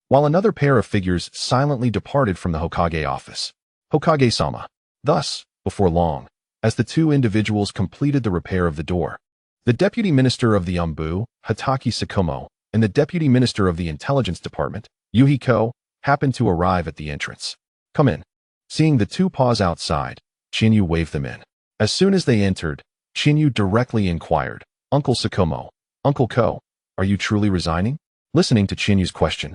while another pair of figures silently departed from the Hokage office. Hokage-sama. Thus, before long, as the two individuals completed the repair of the door, the Deputy Minister of the Umbu, Hatake Sakomo, and the Deputy Minister of the Intelligence Department, Yuhiko, happened to arrive at the entrance. "Come in." Seeing the two pause outside, Qinyu waved them in. As soon as they entered, Qinyu directly inquired, "Uncle Sakomo, Uncle Ko, are you truly resigning?" Listening to Qinyu's question,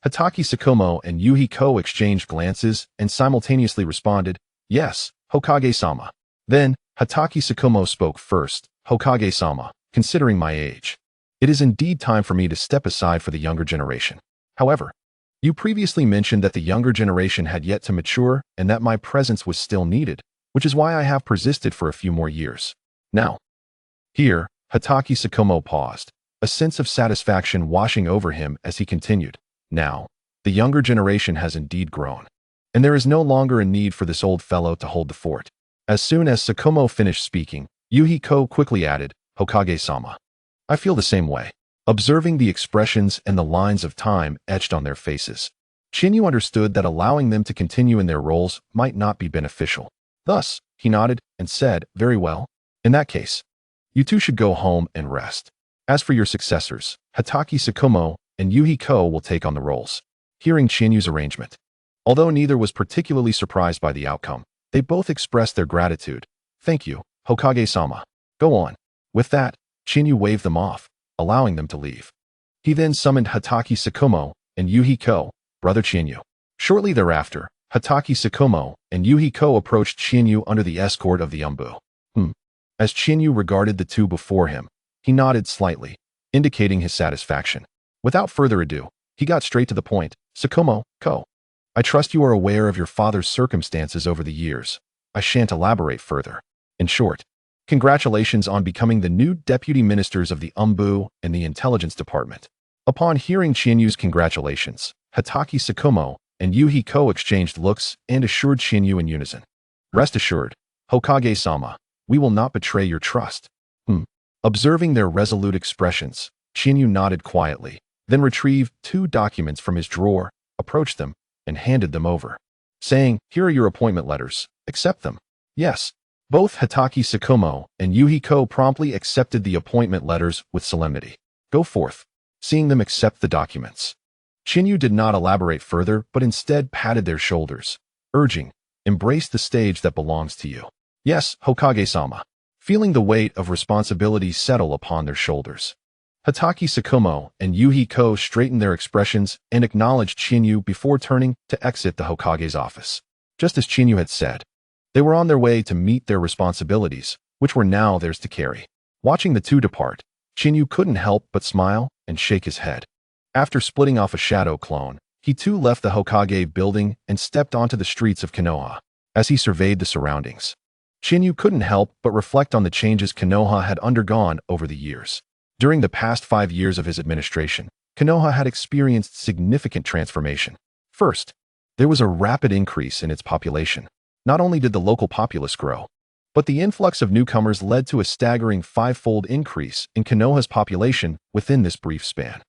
Hatake Sakomo and Yuhiko exchanged glances and simultaneously responded, "Yes, Hokage-sama." Then, Hatake Sakomo spoke first. "Hokage-sama, considering my age, it is indeed time for me to step aside for the younger generation. However, you previously mentioned that the younger generation had yet to mature and that my presence was still needed, which is why I have persisted for a few more years. Now." Here, Hatake Sakomo paused, a sense of satisfaction washing over him as he continued, "Now, the younger generation has indeed grown, and there is no longer a need for this old fellow to hold the fort." As soon as Sakomo finished speaking, Yuhiko quickly added, "Hokage-sama, I feel the same way." Observing the expressions and the lines of time etched on their faces, Qinyu understood that allowing them to continue in their roles might not be beneficial. Thus, he nodded and said, "Very well. In that case, you two should go home and rest. As for your successors, Hatake Sakomo and Yuhiko will take on the roles." Hearing Qinyu's arrangement, although neither was particularly surprised by the outcome, they both expressed their gratitude. "Thank you, Hokage-sama. Go on." With that, Qinyu waved them off, allowing them to leave. He then summoned Hatake Sakomo and Yuhiko, "Brother Qinyu." Shortly thereafter, Hatake Sakomo and Yuhiko approached Qinyu under the escort of the Umbu. As Qinyu regarded the two before him, he nodded slightly, indicating his satisfaction. Without further ado, he got straight to the point. "Sakomo, Ko, I trust you are aware of your father's circumstances over the years. I shan't elaborate further. In short, congratulations on becoming the new deputy ministers of the Umbu and the Intelligence Department." Upon hearing Qinyu's congratulations, Hatake Sakomo and Yuhiko exchanged looks and assured Qinyu in unison, "Rest assured, Hokage-sama, we will not betray your trust." Observing their resolute expressions, Qinyu nodded quietly, then retrieved two documents from his drawer, approached them, and handed them over, saying, "Here are your appointment letters. Accept them." Yes. Both Hatake Sakomo and Yuhiko promptly accepted the appointment letters with solemnity. "Go forth." Seeing them accept the documents, Qinyu did not elaborate further but instead patted their shoulders, urging, "Embrace the stage that belongs to you." "Yes, Hokage-sama." Feeling the weight of responsibility settle upon their shoulders, Hatake Sakomo and Yuhiko straightened their expressions and acknowledged Qinyu before turning to exit the Hokage's office. Just as Qinyu had said, they were on their way to meet their responsibilities, which were now theirs to carry. Watching the two depart, Qinyu couldn't help but smile and shake his head. After splitting off a shadow clone, he too left the Hokage building and stepped onto the streets of Konoha. As he surveyed the surroundings, Shinyu couldn't help but reflect on the changes Konoha had undergone over the years. During the past 5 years of his administration, Konoha had experienced significant transformation. First, there was a rapid increase in its population. Not only did the local populace grow, but the influx of newcomers led to a staggering 5-fold increase in Konoha's population within this brief span.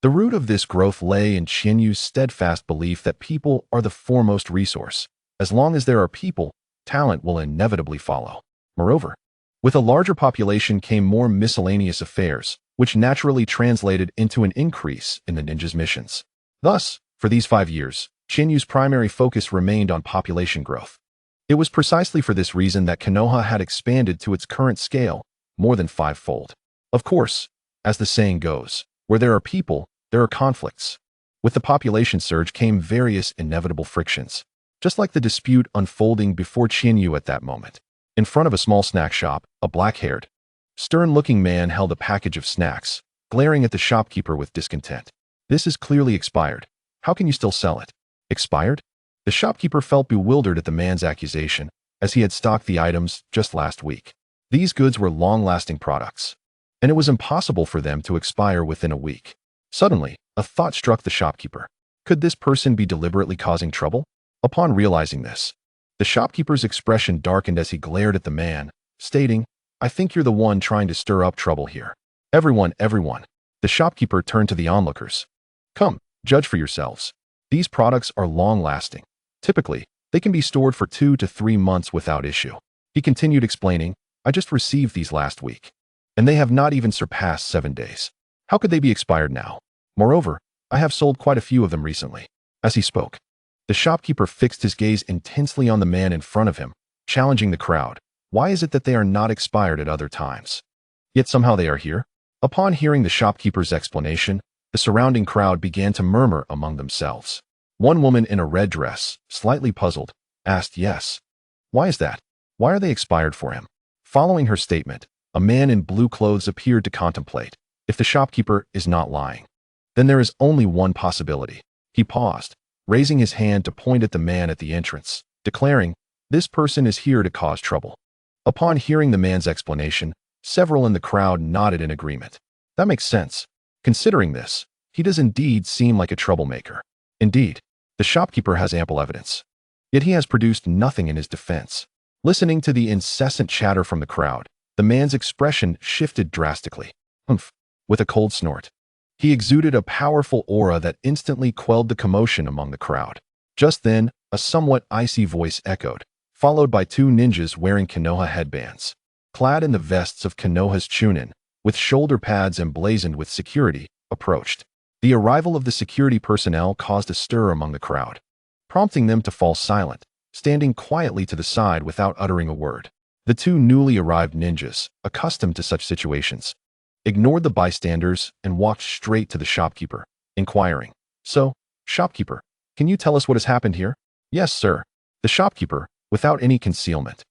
The root of this growth lay in Shinyu's steadfast belief that people are the foremost resource. As long as there are people, talent will inevitably follow. Moreover, with a larger population came more miscellaneous affairs, which naturally translated into an increase in the ninja's missions. Thus, for these 5 years, Shinyu's primary focus remained on population growth. It was precisely for this reason that Konoha had expanded to its current scale, more than 5-fold. Of course, as the saying goes, where there are people, there are conflicts. With the population surge came various inevitable frictions, just like the dispute unfolding before Shinyu at that moment. In front of a small snack shop, a black-haired, stern-looking man held a package of snacks, glaring at the shopkeeper with discontent. "This is clearly expired. How can you still sell it?" "Expired?" The shopkeeper felt bewildered at the man's accusation, as he had stocked the items just last week. These goods were long-lasting products, and it was impossible for them to expire within a week. Suddenly, a thought struck the shopkeeper. Could this person be deliberately causing trouble? Upon realizing this, the shopkeeper's expression darkened as he glared at the man, stating, "I think you're the one trying to stir up trouble here." Everyone. The shopkeeper turned to the onlookers. "Come, judge for yourselves. These products are long-lasting. Typically, they can be stored for 2 to 3 months without issue." He continued explaining, "I just received these last week, and they have not even surpassed 7 days. How could they be expired now? Moreover, I have sold quite a few of them recently." As he spoke, the shopkeeper fixed his gaze intensely on the man in front of him, challenging the crowd. Why is it that they are not expired at other times, yet somehow they are here? Upon hearing the shopkeeper's explanation, the surrounding crowd began to murmur among themselves. One woman in a red dress, slightly puzzled, asked, "Yes. Why is that? Why are they expired for him?" Following her statement, a man in blue clothes appeared to contemplate. If the shopkeeper is not lying, then there is only one possibility. He paused, raising his hand to point at the man at the entrance, declaring, "This person is here to cause trouble." Upon hearing the man's explanation, several in the crowd nodded in agreement. That makes sense. Considering this, he does indeed seem like a troublemaker. Indeed, the shopkeeper has ample evidence. Yet he has produced nothing in his defense. Listening to the incessant chatter from the crowd, the man's expression shifted drastically. "Humph." With a cold snort, he exuded a powerful aura that instantly quelled the commotion among the crowd. Just then, a somewhat icy voice echoed, followed by 2 ninjas wearing Konoha headbands. Clad in the vests of Konoha's Chunin, with shoulder pads emblazoned with security, approached. The arrival of the security personnel caused a stir among the crowd, prompting them to fall silent, standing quietly to the side without uttering a word. The 2 newly arrived ninjas, accustomed to such situations, ignored the bystanders and walked straight to the shopkeeper, inquiring, "So, shopkeeper, can you tell us what has happened here?" "Yes, sir." The shopkeeper, without any concealment,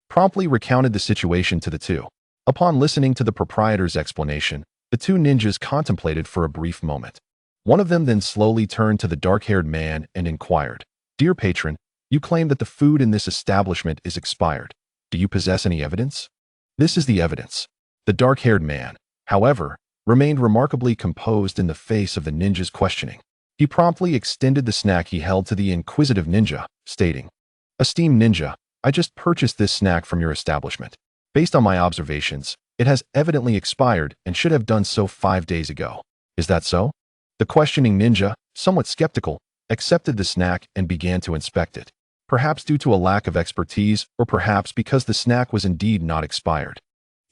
promptly recounted the situation to the 2. Upon listening to the proprietor's explanation, the 2 ninjas contemplated for a brief moment. One of them then slowly turned to the dark-haired man and inquired, "Dear patron, you claim that the food in this establishment is expired. Do you possess any evidence?" "This is the evidence." The dark-haired man, however, remained remarkably composed in the face of the ninja's questioning. He promptly extended the snack he held to the inquisitive ninja, stating, "Esteemed ninja, I just purchased this snack from your establishment. Based on my observations, it has evidently expired and should have done so 5 days ago. Is that so?" The questioning ninja, somewhat skeptical, accepted the snack and began to inspect it, perhaps due to a lack of expertise or perhaps because the snack was indeed not expired.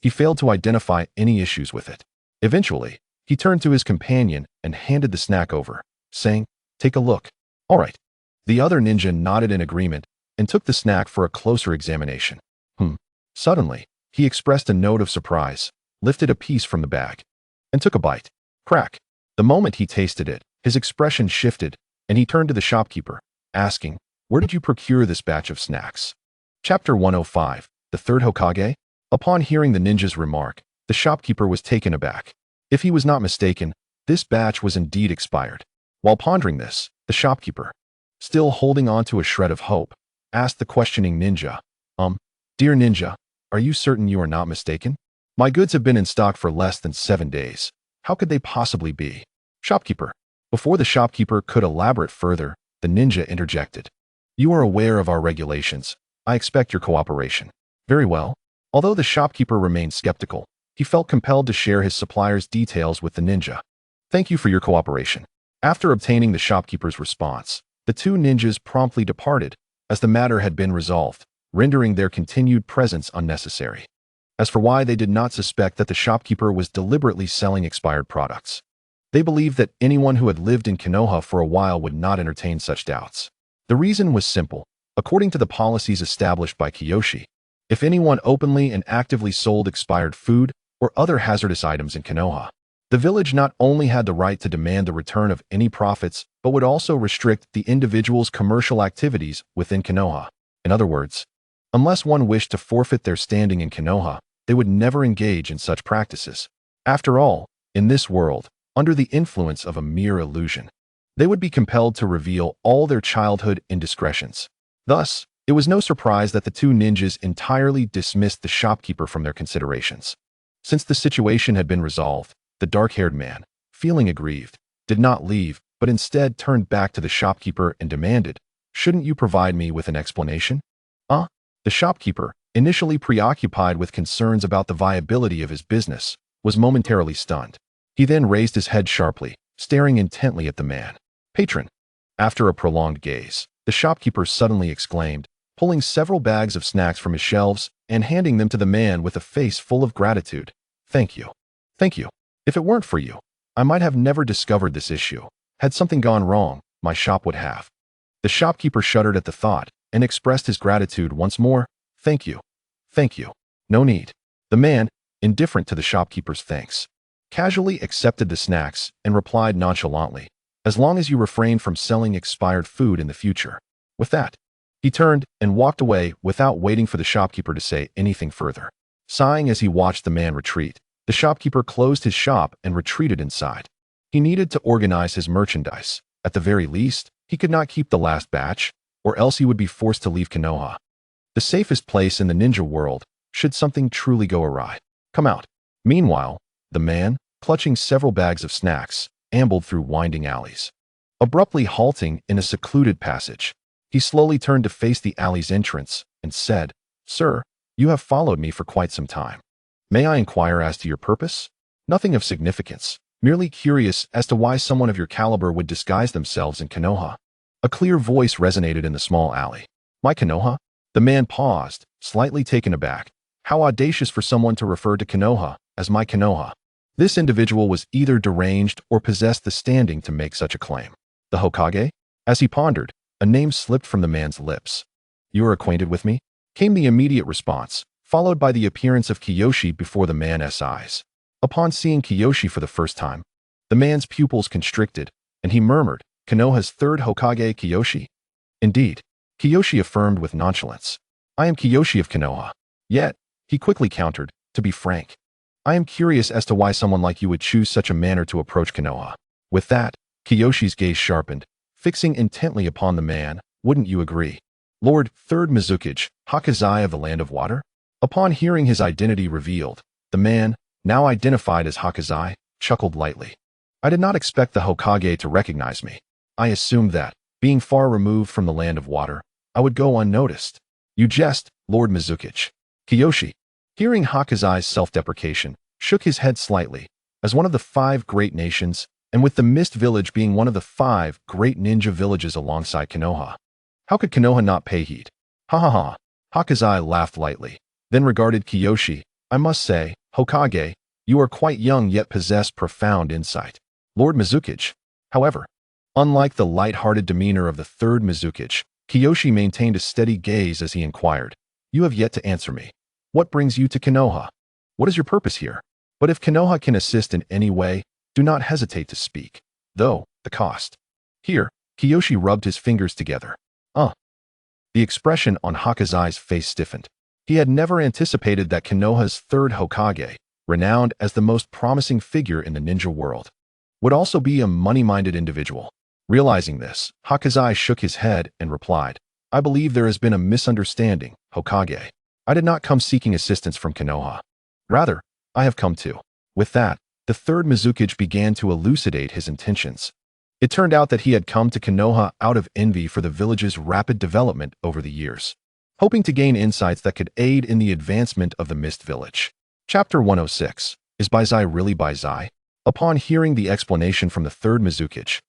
He failed to identify any issues with it. Eventually, he turned to his companion and handed the snack over, saying, "Take a look." "All right." The other ninja nodded in agreement and took the snack for a closer examination. Suddenly, he expressed a note of surprise, lifted a piece from the bag, and took a bite. Crack. The moment he tasted it, his expression shifted, and he turned to the shopkeeper, asking, "Where did you procure this batch of snacks?" Chapter 105, The Third Hokage? Upon hearing the ninja's remark, the shopkeeper was taken aback. If he was not mistaken, this batch was indeed expired. While pondering this, the shopkeeper, still holding on to a shred of hope, asked the questioning ninja, Dear ninja, are you certain you are not mistaken? My goods have been in stock for less than 7 days. How could they possibly be? Shopkeeper. Before the shopkeeper could elaborate further, the ninja interjected. You are aware of our regulations. I expect your cooperation. Very well. Although the shopkeeper remained skeptical, he felt compelled to share his supplier's details with the ninja. Thank you for your cooperation. After obtaining the shopkeeper's response, the two ninjas promptly departed, as the matter had been resolved, rendering their continued presence unnecessary. As for why they did not suspect that the shopkeeper was deliberately selling expired products, they believed that anyone who had lived in Konoha for a while would not entertain such doubts. The reason was simple. According to the policies established by Kiyoshi, if anyone openly and actively sold expired food or other hazardous items in Konoha, the village not only had the right to demand the return of any profits, but would also restrict the individual's commercial activities within Konoha. In other words, unless one wished to forfeit their standing in Konoha, they would never engage in such practices. After all, in this world, under the influence of a mere illusion, they would be compelled to reveal all their childhood indiscretions. Thus, it was no surprise that the two ninjas entirely dismissed the shopkeeper from their considerations. Since the situation had been resolved, the dark-haired man, feeling aggrieved, did not leave, but instead turned back to the shopkeeper and demanded, "Shouldn't you provide me with an explanation?" The shopkeeper, initially preoccupied with concerns about the viability of his business, was momentarily stunned. He then raised his head sharply, staring intently at the man. "Patron." After a prolonged gaze, the shopkeeper suddenly exclaimed, pulling several bags of snacks from his shelves and handing them to the man with a face full of gratitude. "Thank you. Thank you. If it weren't for you, I might have never discovered this issue. Had something gone wrong, my shop would have." The shopkeeper shuddered at the thought and expressed his gratitude once more. "Thank you. Thank you. No need." The man, indifferent to the shopkeeper's thanks, casually accepted the snacks and replied nonchalantly, "As long as you refrain from selling expired food in the future." With that, he turned and walked away without waiting for the shopkeeper to say anything further. Sighing as he watched the man retreat, the shopkeeper closed his shop and retreated inside. He needed to organize his merchandise. At the very least, he could not keep the last batch, or else he would be forced to leave Konoha, the safest place in the ninja world, should something truly go awry. Come out. Meanwhile, the man, clutching several bags of snacks, ambled through winding alleys. Abruptly halting in a secluded passage, he slowly turned to face the alley's entrance and said, "Sir, you have followed me for quite some time. May I inquire as to your purpose?" "Nothing of significance, merely curious as to why someone of your caliber would disguise themselves in Konoha." A clear voice resonated in the small alley. "My Konoha?" The man paused, slightly taken aback. How audacious for someone to refer to Konoha as my Konoha. This individual was either deranged or possessed the standing to make such a claim. The Hokage? As he pondered, a name slipped from the man's lips. "You are acquainted with me?" came the immediate response, followed by the appearance of Kiyoshi before the man's eyes. Upon seeing Kiyoshi for the first time, the man's pupils constricted, and he murmured, "Konoha's third Hokage Kiyoshi?" "Indeed," Kiyoshi affirmed with nonchalance. "I am Kiyoshi of Konoha." Yet, he quickly countered, "To be frank, I am curious as to why someone like you would choose such a manner to approach Konoha." With that, Kiyoshi's gaze sharpened, fixing intently upon the man. "Wouldn't you agree? Lord Third Mizukage, Hokage of the Land of Water?" Upon hearing his identity revealed, the man, now identified as Hokage, chuckled lightly. "I did not expect the Hokage to recognize me. I assumed that, being far removed from the Land of Water, I would go unnoticed." "You jest, Lord Mizukage." Kiyoshi, hearing Hokage's self-deprecation, shook his head slightly. As one of the 5 great nations, and with the Mist Village being one of the 5 great ninja villages alongside Konoha, how could Konoha not pay heed? "Ha ha ha." Hokage laughed lightly, then regarded Kiyoshi. "I must say, Hokage, you are quite young yet possess profound insight." Lord Mizukage, however, unlike the light-hearted demeanor of the third Mizukage, Kiyoshi maintained a steady gaze as he inquired, "You have yet to answer me. What brings you to Konoha? What is your purpose here? But if Konoha can assist in any way, do not hesitate to speak. Though, the cost." Here, Kiyoshi rubbed his fingers together. The expression on Hokage's face stiffened. He had never anticipated that Konoha's third Hokage, renowned as the most promising figure in the ninja world, would also be a money-minded individual. Realizing this, Hokage shook his head and replied, "I believe there has been a misunderstanding, Hokage. I did not come seeking assistance from Konoha. Rather, I have come to. With that, the third Mizukage began to elucidate his intentions. It turned out that he had come to Konoha out of envy for the village's rapid development over the years, hoping to gain insights that could aid in the advancement of the Mist Village. Chapter 106. Is Baizai really Baizai? Upon hearing the explanation from the third Mizukage,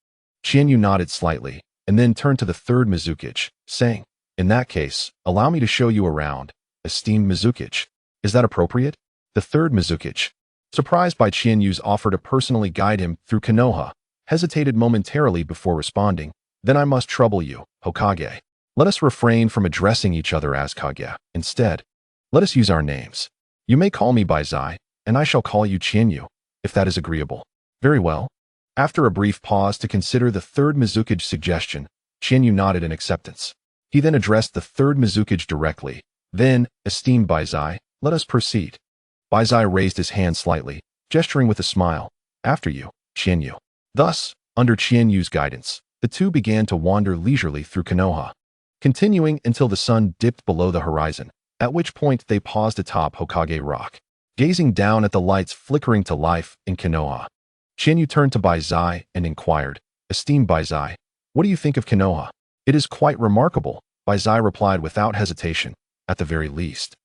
Qianyu nodded slightly, and then turned to the third Mizukage, saying, "In that case, allow me to show you around, esteemed Mizukage. Is that appropriate?" The third Mizukage, surprised by Qianyu's offer to personally guide him through Konoha, hesitated momentarily before responding, "Then I must trouble you, Hokage. Let us refrain from addressing each other as Kage. Instead, let us use our names. You may call me Baizai, and I shall call you Qianyu, if that is agreeable." "Very well." After a brief pause to consider the third Mizukage's suggestion, Qianyu nodded in acceptance. He then addressed the third Mizukage directly. "Then, esteemed Baizai, let us proceed." Baizai raised his hand slightly, gesturing with a smile. "After you, Qianyu." Thus, under Qianyu's guidance, the two began to wander leisurely through Konoha, continuing until the sun dipped below the horizon, at which point they paused atop Hokage Rock, gazing down at the lights flickering to life in Konoha. Qianyu turned to Baizai and inquired, "Esteemed Baizai, what do you think of Konoha?" "It is quite remarkable," Baizai replied without hesitation, "at the very least.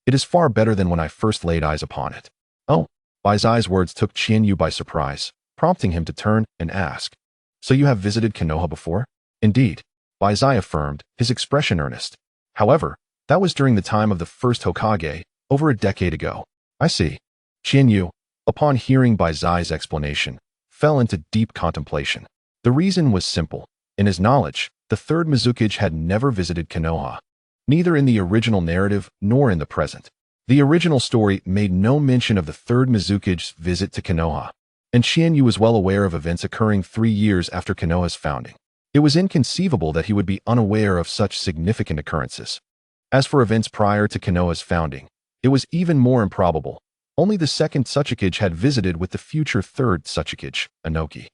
It is far better than when I first laid eyes upon it." "Oh," Baizai's words took Qianyu by surprise, prompting him to turn and ask, "So you have visited Konoha before?" "Indeed," Baizai affirmed, his expression earnest. "However, that was during the time of the first Hokage, over a decade ago." "I see." Qianyu, upon hearing Baizai's explanation, fell into deep contemplation. The reason was simple. In his knowledge, the third Mizukage had never visited Konoha, neither in the original narrative nor in the present. The original story made no mention of the third Mizukage's visit to Konoha, and Qianyu was well aware of events occurring 3 years after Konoha's founding. It was inconceivable that he would be unaware of such significant occurrences. As for events prior to Konoha's founding, it was even more improbable. Only the second Tsuchikage had visited with the future third Tsuchikage, Inoki.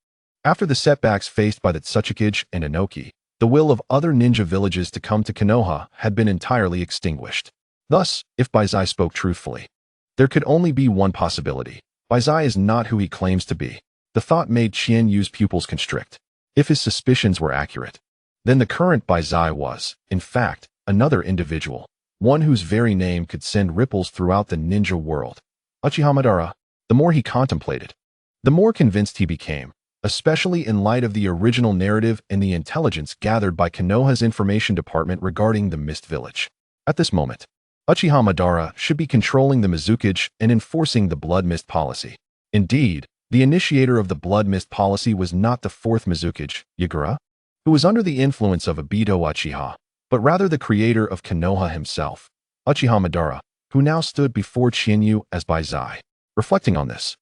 After the setbacks faced by the Tsuchikage and Inoki, the will of other ninja villages to come to Konoha had been entirely extinguished. Thus, if Baizai spoke truthfully, there could only be one possibility. Baizai is not who he claims to be. The thought made Qianyu's pupils constrict. If his suspicions were accurate, then the current Baizai was, in fact, another individual, one whose very name could send ripples throughout the ninja world. Uchiha Madara. The more he contemplated, the more convinced he became, especially in light of the original narrative and the intelligence gathered by Konoha's information department regarding the Mist Village. At this moment, Uchiha Madara should be controlling the Mizukage and enforcing the Blood Mist policy. Indeed, the initiator of the Blood Mist policy was not the fourth Mizukage, Yagura, who was under the influence of Obito Uchiha, but rather the creator of Konoha himself, Uchiha Madara, who now stood before Qianyu as Baizai. Reflecting on this,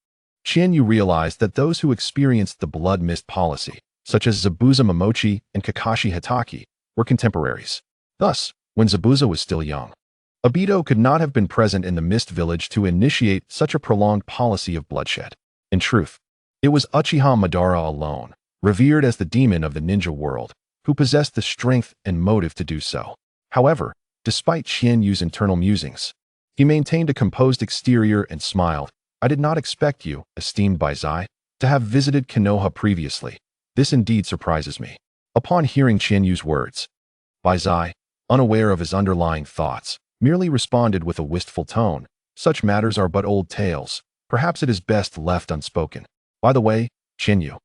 Qianyu realized that those who experienced the Blood Mist policy, such as Zabuza Momochi and Kakashi Hitaki, were contemporaries. Thus, when Zabuza was still young, Obito could not have been present in the Mist Village to initiate such a prolonged policy of bloodshed. In truth, it was Uchiha Madara alone, revered as the demon of the ninja world, who possessed the strength and motive to do so. However, despite Qianyu's internal musings, he maintained a composed exterior and smiled. "I did not expect you, esteemed Baizai, to have visited Konoha previously. This indeed surprises me." Upon hearing Qianyu's words, Baizai, unaware of his underlying thoughts, merely responded with a wistful tone. "Such matters are but old tales. Perhaps it is best left unspoken. By the way, Qianyu."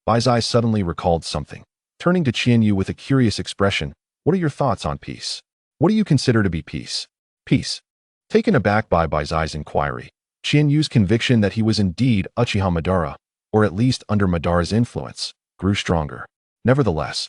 Baizai suddenly recalled something. Turning to Qianyu with a curious expression, "What are your thoughts on peace? What do you consider to be peace?" "Peace." Taken aback by Baizai's inquiry, Qianyu's conviction that he was indeed Uchiha Madara, or at least under Madara's influence, grew stronger. Nevertheless,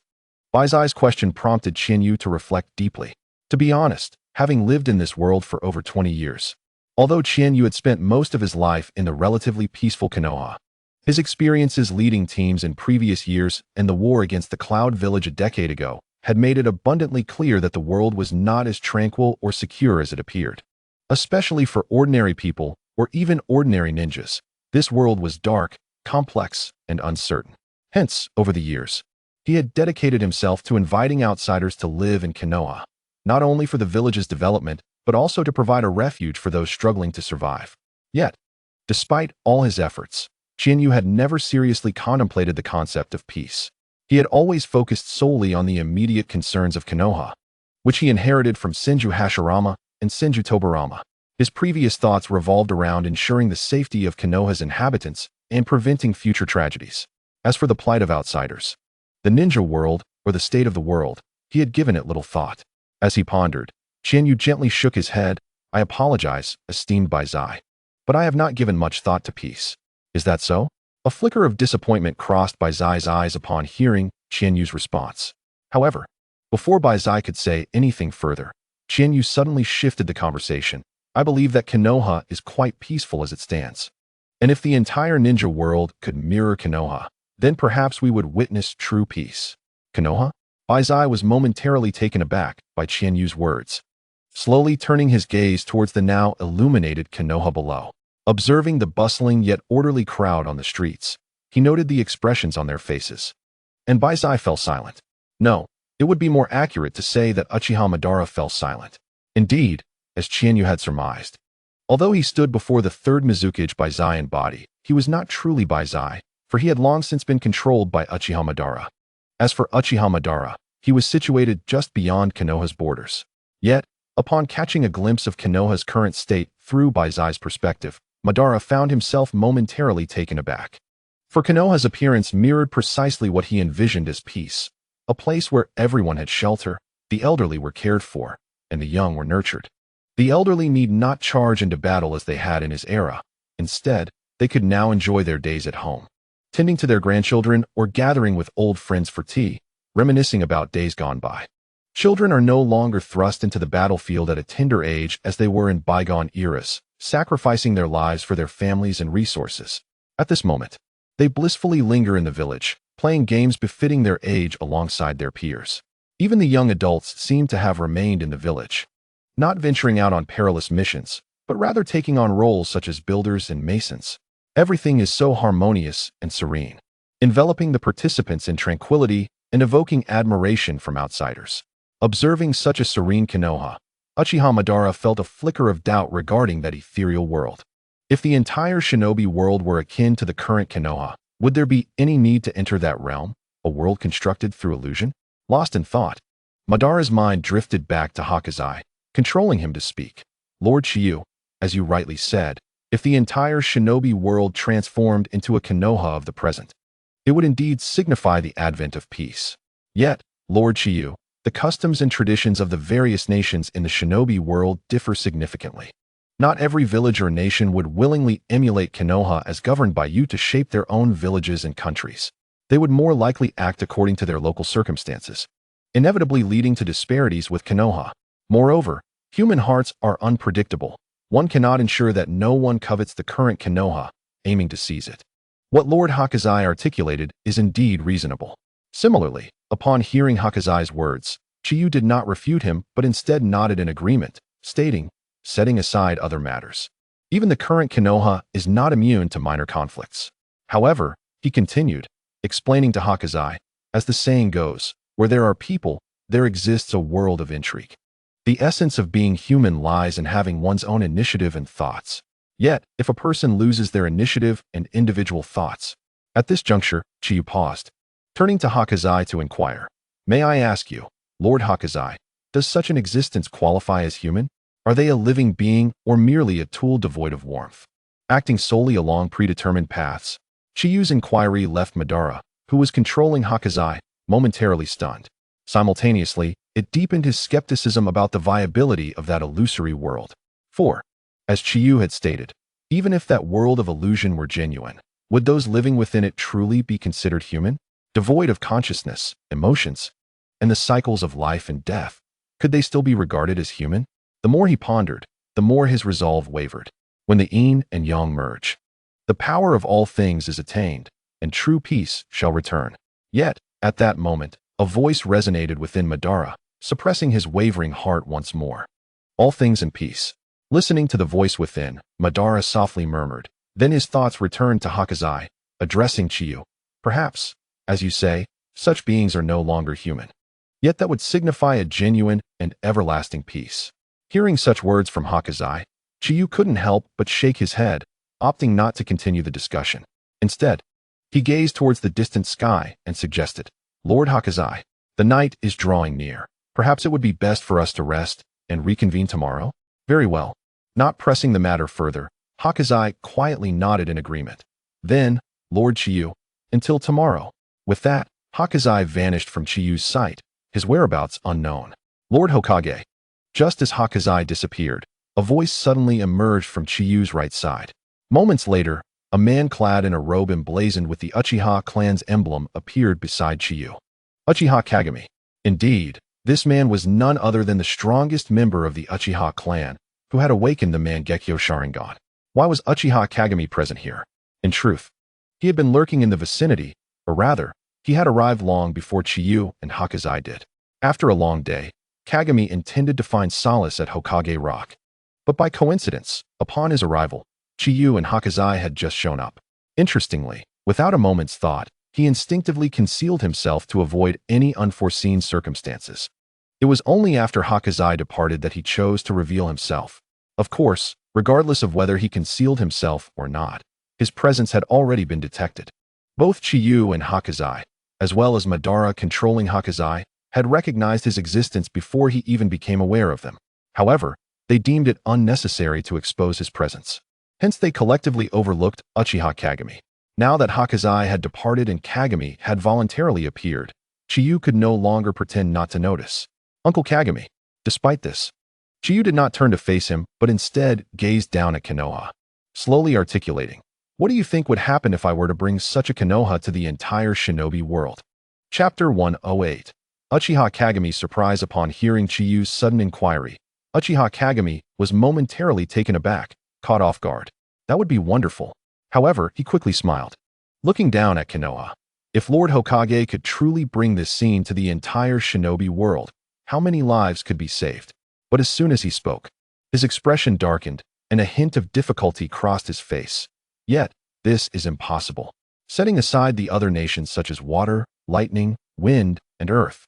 Baizai's question prompted Qianyu to reflect deeply. To be honest, having lived in this world for over 20 years, although Qianyu had spent most of his life in the relatively peaceful Konoha, his experiences leading teams in previous years and the war against the Cloud Village a decade ago had made it abundantly clear that the world was not as tranquil or secure as it appeared. Especially for ordinary people, or even ordinary ninjas, this world was dark, complex, and uncertain. Hence, over the years, he had dedicated himself to inviting outsiders to live in Konoha, not only for the village's development, but also to provide a refuge for those struggling to survive. Yet, despite all his efforts, Qianyu had never seriously contemplated the concept of peace. He had always focused solely on the immediate concerns of Konoha, which he inherited from Senju Hashirama and Senju Tobirama. His previous thoughts revolved around ensuring the safety of Konoha's inhabitants and preventing future tragedies. As for the plight of outsiders, the ninja world, or the state of the world, he had given it little thought. As he pondered, Qianyu gently shook his head. "I apologize, esteemed Baizai, but I have not given much thought to peace." "Is that so?" A flicker of disappointment crossed Baizai's eyes upon hearing Qianyu's response. However, before Baizai could say anything further, Qianyu suddenly shifted the conversation. "I believe that Konoha is quite peaceful as it stands. And if the entire ninja world could mirror Konoha, then perhaps we would witness true peace." "Konoha?" Baizai was momentarily taken aback by Qianyu's words, slowly turning his gaze towards the now illuminated Konoha below. Observing the bustling yet orderly crowd on the streets, he noted the expressions on their faces. And Baizai fell silent. No, it would be more accurate to say that Uchiha Madara fell silent. Indeed, as Qianyu had surmised, although he stood before the third Mizukage Baizai in body, he was not truly Baizai, for he had long since been controlled by Uchiha Madara. As for Uchiha Madara, he was situated just beyond Konoha's borders. Yet, upon catching a glimpse of Konoha's current state through Baizai's perspective, Madara found himself momentarily taken aback. For Konoha's appearance mirrored precisely what he envisioned as peace, a place where everyone had shelter, the elderly were cared for, and the young were nurtured. The elderly need not charge into battle as they had in his era. Instead, they could now enjoy their days at home, tending to their grandchildren or gathering with old friends for tea, reminiscing about days gone by. Children are no longer thrust into the battlefield at a tender age as they were in bygone eras, sacrificing their lives for their families and resources. At this moment, they blissfully linger in the village, playing games befitting their age alongside their peers. Even the young adults seem to have remained in the village, not venturing out on perilous missions, but rather taking on roles such as builders and masons. Everything is so harmonious and serene, enveloping the participants in tranquility and evoking admiration from outsiders. Observing such a serene Konoha, Uchiha Madara felt a flicker of doubt regarding that ethereal world. If the entire shinobi world were akin to the current Konoha, would there be any need to enter that realm, a world constructed through illusion? Lost in thought, Madara's mind drifted back to Hokage, controlling him to speak. "Lord Chiyu, as you rightly said, if the entire shinobi world transformed into a Konoha of the present, it would indeed signify the advent of peace. Yet, Lord Chiyu, the customs and traditions of the various nations in the shinobi world differ significantly. Not every village or nation would willingly emulate Konoha as governed by you to shape their own villages and countries. They would more likely act according to their local circumstances, inevitably leading to disparities with Konoha. Moreover, human hearts are unpredictable. One cannot ensure that no one covets the current Konoha, aiming to seize it. What Lord Hokage articulated is indeed reasonable." Similarly, upon hearing Hakaze's words, Chiyu did not refute him but instead nodded in agreement, stating, "Setting aside other matters, even the current Konoha is not immune to minor conflicts. However," he continued, explaining to Hokage, "as the saying goes, where there are people, there exists a world of intrigue. The essence of being human lies in having one's own initiative and thoughts. Yet, if a person loses their initiative and individual thoughts..." At this juncture, Chiyu paused, turning to Hokage to inquire, "May I ask you, Lord Hokage, does such an existence qualify as human? Are they a living being or merely a tool devoid of warmth, acting solely along predetermined paths?" Chiyu's inquiry left Madara, who was controlling Hokage, momentarily stunned. Simultaneously, it deepened his skepticism about the viability of that illusory world. For, as Chiyu had stated, even if that world of illusion were genuine, would those living within it truly be considered human? Devoid of consciousness, emotions, and the cycles of life and death, could they still be regarded as human? The more he pondered, the more his resolve wavered. When the yin and yang merge, the power of all things is attained, and true peace shall return. Yet, at that moment, a voice resonated within Madara, suppressing his wavering heart once more. "All things in peace." Listening to the voice within, Madara softly murmured. Then his thoughts returned to Hokage, addressing Chiyu. "Perhaps, as you say, such beings are no longer human. Yet that would signify a genuine and everlasting peace." Hearing such words from Hokage, Chiyu couldn't help but shake his head, opting not to continue the discussion. Instead, he gazed towards the distant sky and suggested, Lord Hokage, the night is drawing near. Perhaps it would be best for us to rest and reconvene tomorrow? Very well. Not pressing the matter further, Hokage quietly nodded in agreement. Then, Lord Chiyu, until tomorrow. With that, Hokage vanished from Chiyu's sight, his whereabouts unknown. Lord Hokage. Just as Hokage disappeared, a voice suddenly emerged from Chiyu's right side. Moments later, a man clad in a robe emblazoned with the Uchiha clan's emblem appeared beside Chiyu. Uchiha Kagami. Indeed, this man was none other than the strongest member of the Uchiha clan, who had awakened the Mangekyo Sharingan. Why was Uchiha Kagami present here? In truth, he had been lurking in the vicinity, or rather, he had arrived long before Chiyu and Hokage did. After a long day, Kagami intended to find solace at Hokage Rock. But by coincidence, upon his arrival, Chiyu and Hokage had just shown up. Interestingly, without a moment's thought, he instinctively concealed himself to avoid any unforeseen circumstances. It was only after Hokage departed that he chose to reveal himself. Of course, regardless of whether he concealed himself or not, his presence had already been detected. Both Chiyu and Hokage, as well as Madara controlling Hokage, had recognized his existence before he even became aware of them. However, they deemed it unnecessary to expose his presence. Hence they collectively overlooked Uchiha Kagami. Now that Hokage had departed and Kagami had voluntarily appeared, Chiyu could no longer pretend not to notice. Uncle Kagami. Despite this, Chiyu did not turn to face him, but instead gazed down at Konoha, slowly articulating, "What do you think would happen if I were to bring such a Konoha to the entire shinobi world?" Chapter 108. Uchiha Kagami's surprise upon hearing Chiyu's sudden inquiry. Uchiha Kagami was momentarily taken aback, caught off guard. That would be wonderful. However, he quickly smiled. Looking down at Konoha, if Lord Hokage could truly bring this scene to the entire shinobi world, how many lives could be saved? But as soon as he spoke, his expression darkened, and a hint of difficulty crossed his face. Yet, this is impossible. Setting aside the other nations such as water, lightning, wind, and earth,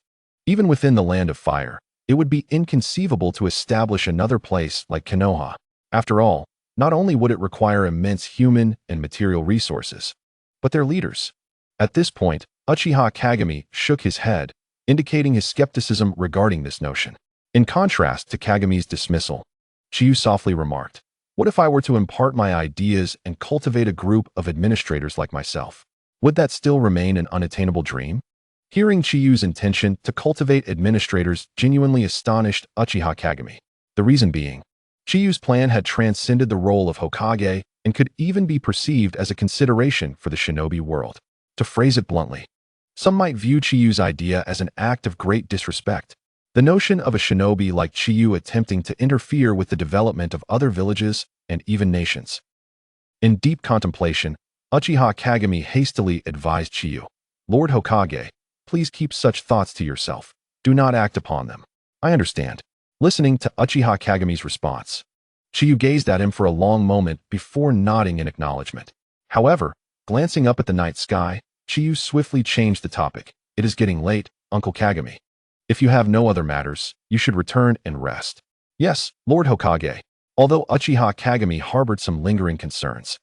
even within the land of fire, it would be inconceivable to establish another place like Konoha. After all, not only would it require immense human and material resources, but their leaders. At this point, Uchiha Kagami shook his head, indicating his skepticism regarding this notion. In contrast to Kagami's dismissal, Chiyu softly remarked, "What if I were to impart my ideas and cultivate a group of administrators like myself? Would that still remain an unattainable dream?" Hearing Chiyu's intention to cultivate administrators genuinely astonished Uchiha Kagami. The reason being, Chiyu's plan had transcended the role of Hokage and could even be perceived as a consideration for the shinobi world. To phrase it bluntly, some might view Chiyu's idea as an act of great disrespect. The notion of a shinobi like Chiyu attempting to interfere with the development of other villages and even nations. In deep contemplation, Uchiha Kagami hastily advised Chiyu, "Lord Hokage, please keep such thoughts to yourself. Do not act upon them." "I understand." Listening to Uchiha Kagami's response, Chiyu gazed at him for a long moment before nodding in acknowledgement. However, glancing up at the night sky, Chiyu swiftly changed the topic. "It is getting late, Uncle Kagami. If you have no other matters, you should return and rest." "Yes, Lord Hokage." Although Uchiha Kagami harbored some lingering concerns,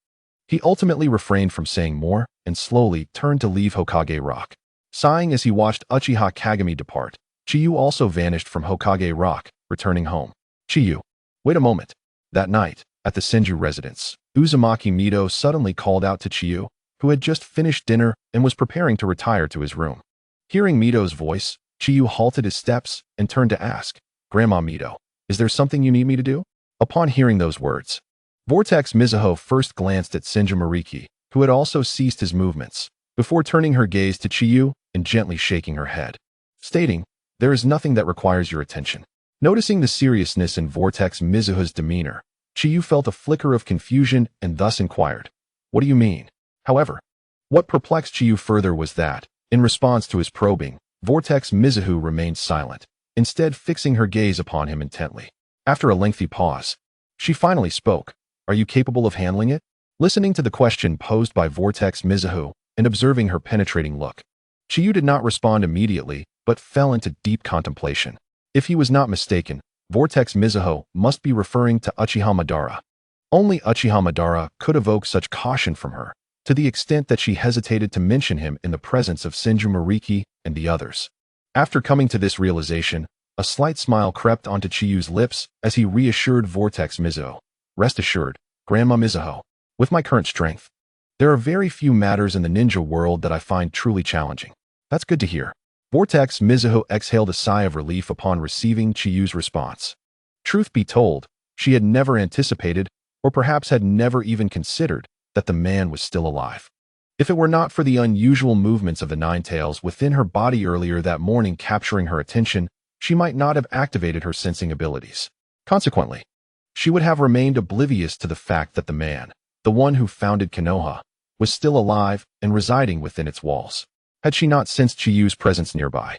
he ultimately refrained from saying more and slowly turned to leave Hokage Rock. Sighing as he watched Uchiha Kagami depart, Chiyu also vanished from Hokage Rock, returning home. "Chiyu, wait a moment." That night, at the Senju residence, Uzumaki Mito suddenly called out to Chiyu, who had just finished dinner and was preparing to retire to his room. Hearing Mito's voice, Chiyu halted his steps and turned to ask, "Grandma Mito, is there something you need me to do?" Upon hearing those words, Vortex Mizuho first glanced at Senju Mariki, who had also ceased his movements, before turning her gaze to Chiyu and gently shaking her head, stating, "There is nothing that requires your attention." Noticing the seriousness in Vortex Mizuho's demeanor, Chiyu felt a flicker of confusion and thus inquired, "What do you mean?" However, what perplexed Chiyu further was that, in response to his probing, Vortex Mizuho remained silent, instead fixing her gaze upon him intently. After a lengthy pause, she finally spoke, "Are you capable of handling it?" Listening to the question posed by Vortex Mizuho and observing her penetrating look, Chiyu did not respond immediately, but fell into deep contemplation. If he was not mistaken, Vortex Mizuho must be referring to Uchiha Madara. Only Uchiha Madara could evoke such caution from her, to the extent that she hesitated to mention him in the presence of Senju Mariki and the others. After coming to this realization, a slight smile crept onto Chiyu's lips as he reassured Vortex Mizuho. Rest assured, Grandma Mizuho, with my current strength, there are very few matters in the ninja world that I find truly challenging. That's good to hear. Vortex Mizuho exhaled a sigh of relief upon receiving Chiyu's response. Truth be told, she had never anticipated, or perhaps had never even considered, that the man was still alive. If it were not for the unusual movements of the Nine Tails within her body earlier that morning capturing her attention, she might not have activated her sensing abilities. Consequently, she would have remained oblivious to the fact that the man, the one who founded Konoha, was still alive and residing within its walls. Had she not sensed Chiyu's presence nearby,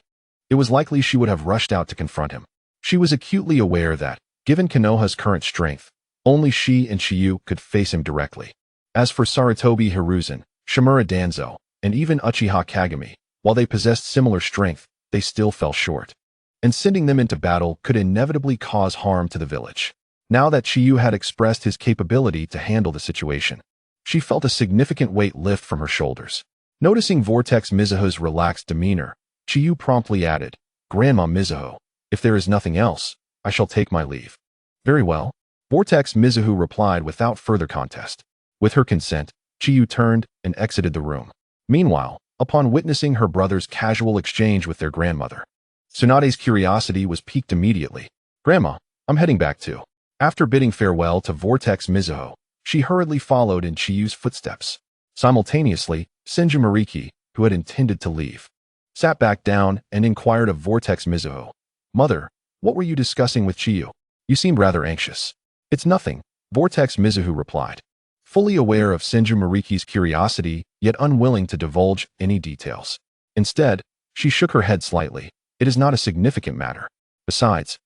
it was likely she would have rushed out to confront him. She was acutely aware that, given Konoha's current strength, only she and Chiyu could face him directly. As for Sarutobi Hiruzen, Shimura Danzo, and even Uchiha Kagami, while they possessed similar strength, they still fell short. And sending them into battle could inevitably cause harm to the village. Now that Chiyu had expressed his capability to handle the situation, she felt a significant weight lift from her shoulders. Noticing Vortex Mizuho's relaxed demeanor, Chiyu promptly added, Grandma Mizuho, if there is nothing else, I shall take my leave. Very well. Vortex Mizuho replied without further contest. With her consent, Chiyu turned and exited the room. Meanwhile, upon witnessing her brother's casual exchange with their grandmother, Tsunade's curiosity was piqued immediately. Grandma, I'm heading back too. After bidding farewell to Vortex Mizuho, she hurriedly followed in Chiyu's footsteps. Simultaneously, Senju Mariki, who had intended to leave, sat back down and inquired of Vortex Mizuho. Mother, what were you discussing with Chiyu? You seemed rather anxious. It's nothing, Vortex Mizuho replied, fully aware of Senju Mariki's curiosity, yet unwilling to divulge any details. Instead, she shook her head slightly. It is not a significant matter. Besides,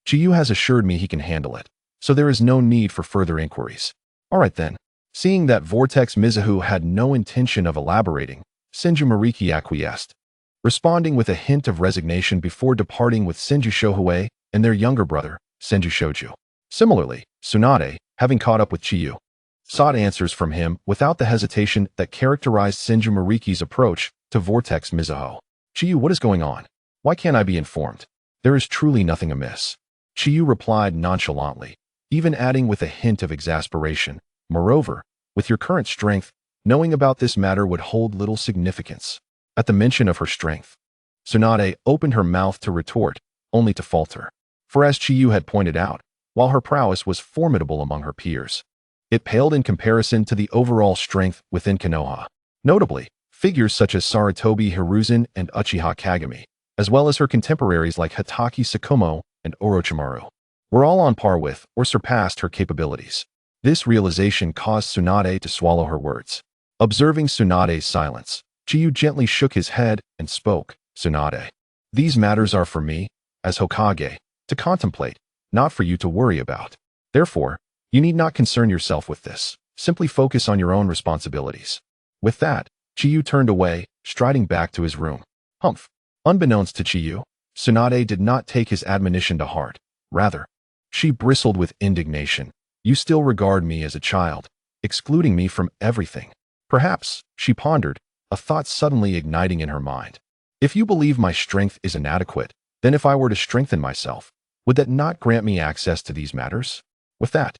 Chiyu has assured me he can handle it, so there is no need for further inquiries. All right then. Seeing that Vortex Mizuho had no intention of elaborating, Senju Mariki acquiesced, responding with a hint of resignation before departing with Senju Shohei and their younger brother, Senju Shoju. Similarly, Tsunade, having caught up with Chiyu, sought answers from him without the hesitation that characterized Senju Mariki's approach to Vortex Mizuho. Chiyu, what is going on? Why can't I be informed? There is truly nothing amiss. Chiyu replied nonchalantly, even adding with a hint of exasperation. Moreover, with your current strength, knowing about this matter would hold little significance. At the mention of her strength, Tsunade opened her mouth to retort, only to falter. For as Chiyu had pointed out, while her prowess was formidable among her peers, it paled in comparison to the overall strength within Konoha. Notably, figures such as Sarutobi Hiruzen and Uchiha Kagami, as well as her contemporaries like Hitaki Sakumo and Orochimaru, were all on par with or surpassed her capabilities. This realization caused Tsunade to swallow her words. Observing Tsunade's silence, Chiyu gently shook his head and spoke. Tsunade, these matters are for me, as Hokage, to contemplate, not for you to worry about. Therefore, you need not concern yourself with this. Simply focus on your own responsibilities. With that, Chiyu turned away, striding back to his room. Humph. Unbeknownst to Chiyu, Tsunade did not take his admonition to heart. Rather, she bristled with indignation. You still regard me as a child, excluding me from everything. Perhaps, she pondered, a thought suddenly igniting in her mind. If you believe my strength is inadequate, then if I were to strengthen myself, would that not grant me access to these matters? With that,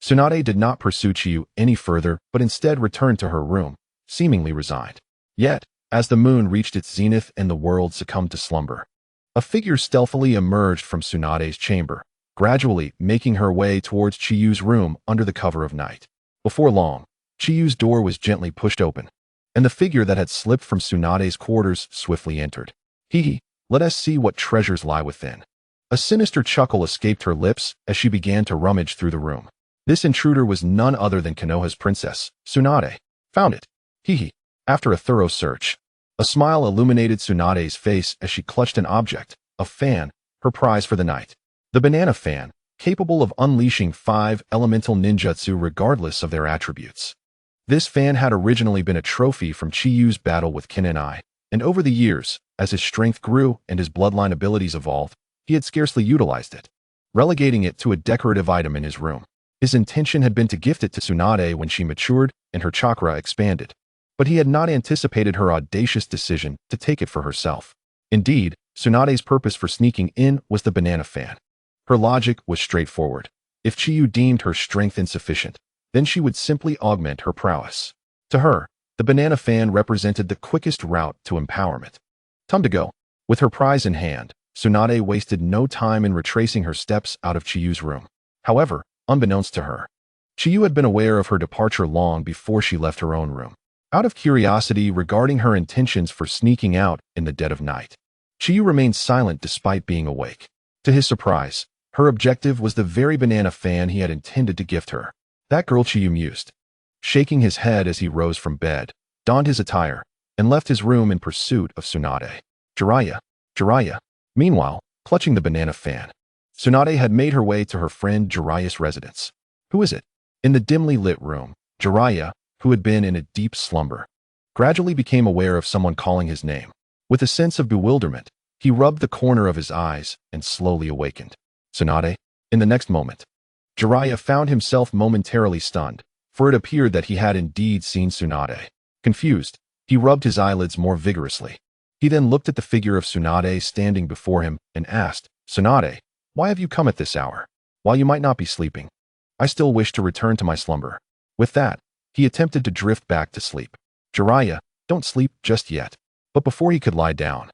Tsunade did not pursue Chiyu any further, but instead returned to her room, seemingly resigned. Yet, as the moon reached its zenith and the world succumbed to slumber, a figure stealthily emerged from Tsunade's chamber, gradually making her way towards Chiyu's room under the cover of night. Before long, Chiyu's door was gently pushed open, and the figure that had slipped from Tsunade's quarters swiftly entered. Hee, let us see what treasures lie within. A sinister chuckle escaped her lips as she began to rummage through the room. This intruder was none other than Konoha's princess, Tsunade. Found it. Hee. After a thorough search, a smile illuminated Tsunade's face as she clutched an object, a fan, her prize for the night. The banana fan, capable of unleashing 5 elemental ninjutsu regardless of their attributes. This fan had originally been a trophy from Chiyu's battle with Kinenai, and over the years, as his strength grew and his bloodline abilities evolved, he had scarcely utilized it. relegating it to a decorative item in his room. His intention had been to gift it to Tsunade when she matured and her chakra expanded, but he had not anticipated her audacious decision to take it for herself. Indeed, Tsunade's purpose for sneaking in was the banana fan. Her logic was straightforward. If Chiyu deemed her strength insufficient, then she would simply augment her prowess. To her, the banana fan represented the quickest route to empowerment. Time to go. With her prize in hand, Tsunade wasted no time in retracing her steps out of Chiyu's room. However, unbeknownst to her, Chiyu had been aware of her departure long before she left her own room. Out of curiosity regarding her intentions for sneaking out in the dead of night, Chiyu remained silent despite being awake. To his surprise, her objective was the very banana fan he had intended to gift her. That girl, Chiyu mused, shaking his head as he rose from bed, donned his attire, and left his room in pursuit of Tsunade. Jiraiya. Meanwhile, clutching the banana fan, Tsunade had made her way to her friend Jiraiya's residence. Who is it? In the dimly lit room, Jiraiya, who had been in a deep slumber, gradually became aware of someone calling his name. With a sense of bewilderment, he rubbed the corner of his eyes and slowly awakened. Tsunade? In the next moment, Jiraiya found himself momentarily stunned, for it appeared that he had indeed seen Tsunade. Confused, he rubbed his eyelids more vigorously. He then looked at the figure of Tsunade standing before him and asked, "Tsunade, why have you come at this hour? While you might not be sleeping, I still wish to return to my slumber." With that, he attempted to drift back to sleep. "Jiraiya, don't sleep just yet." But before he could lie down,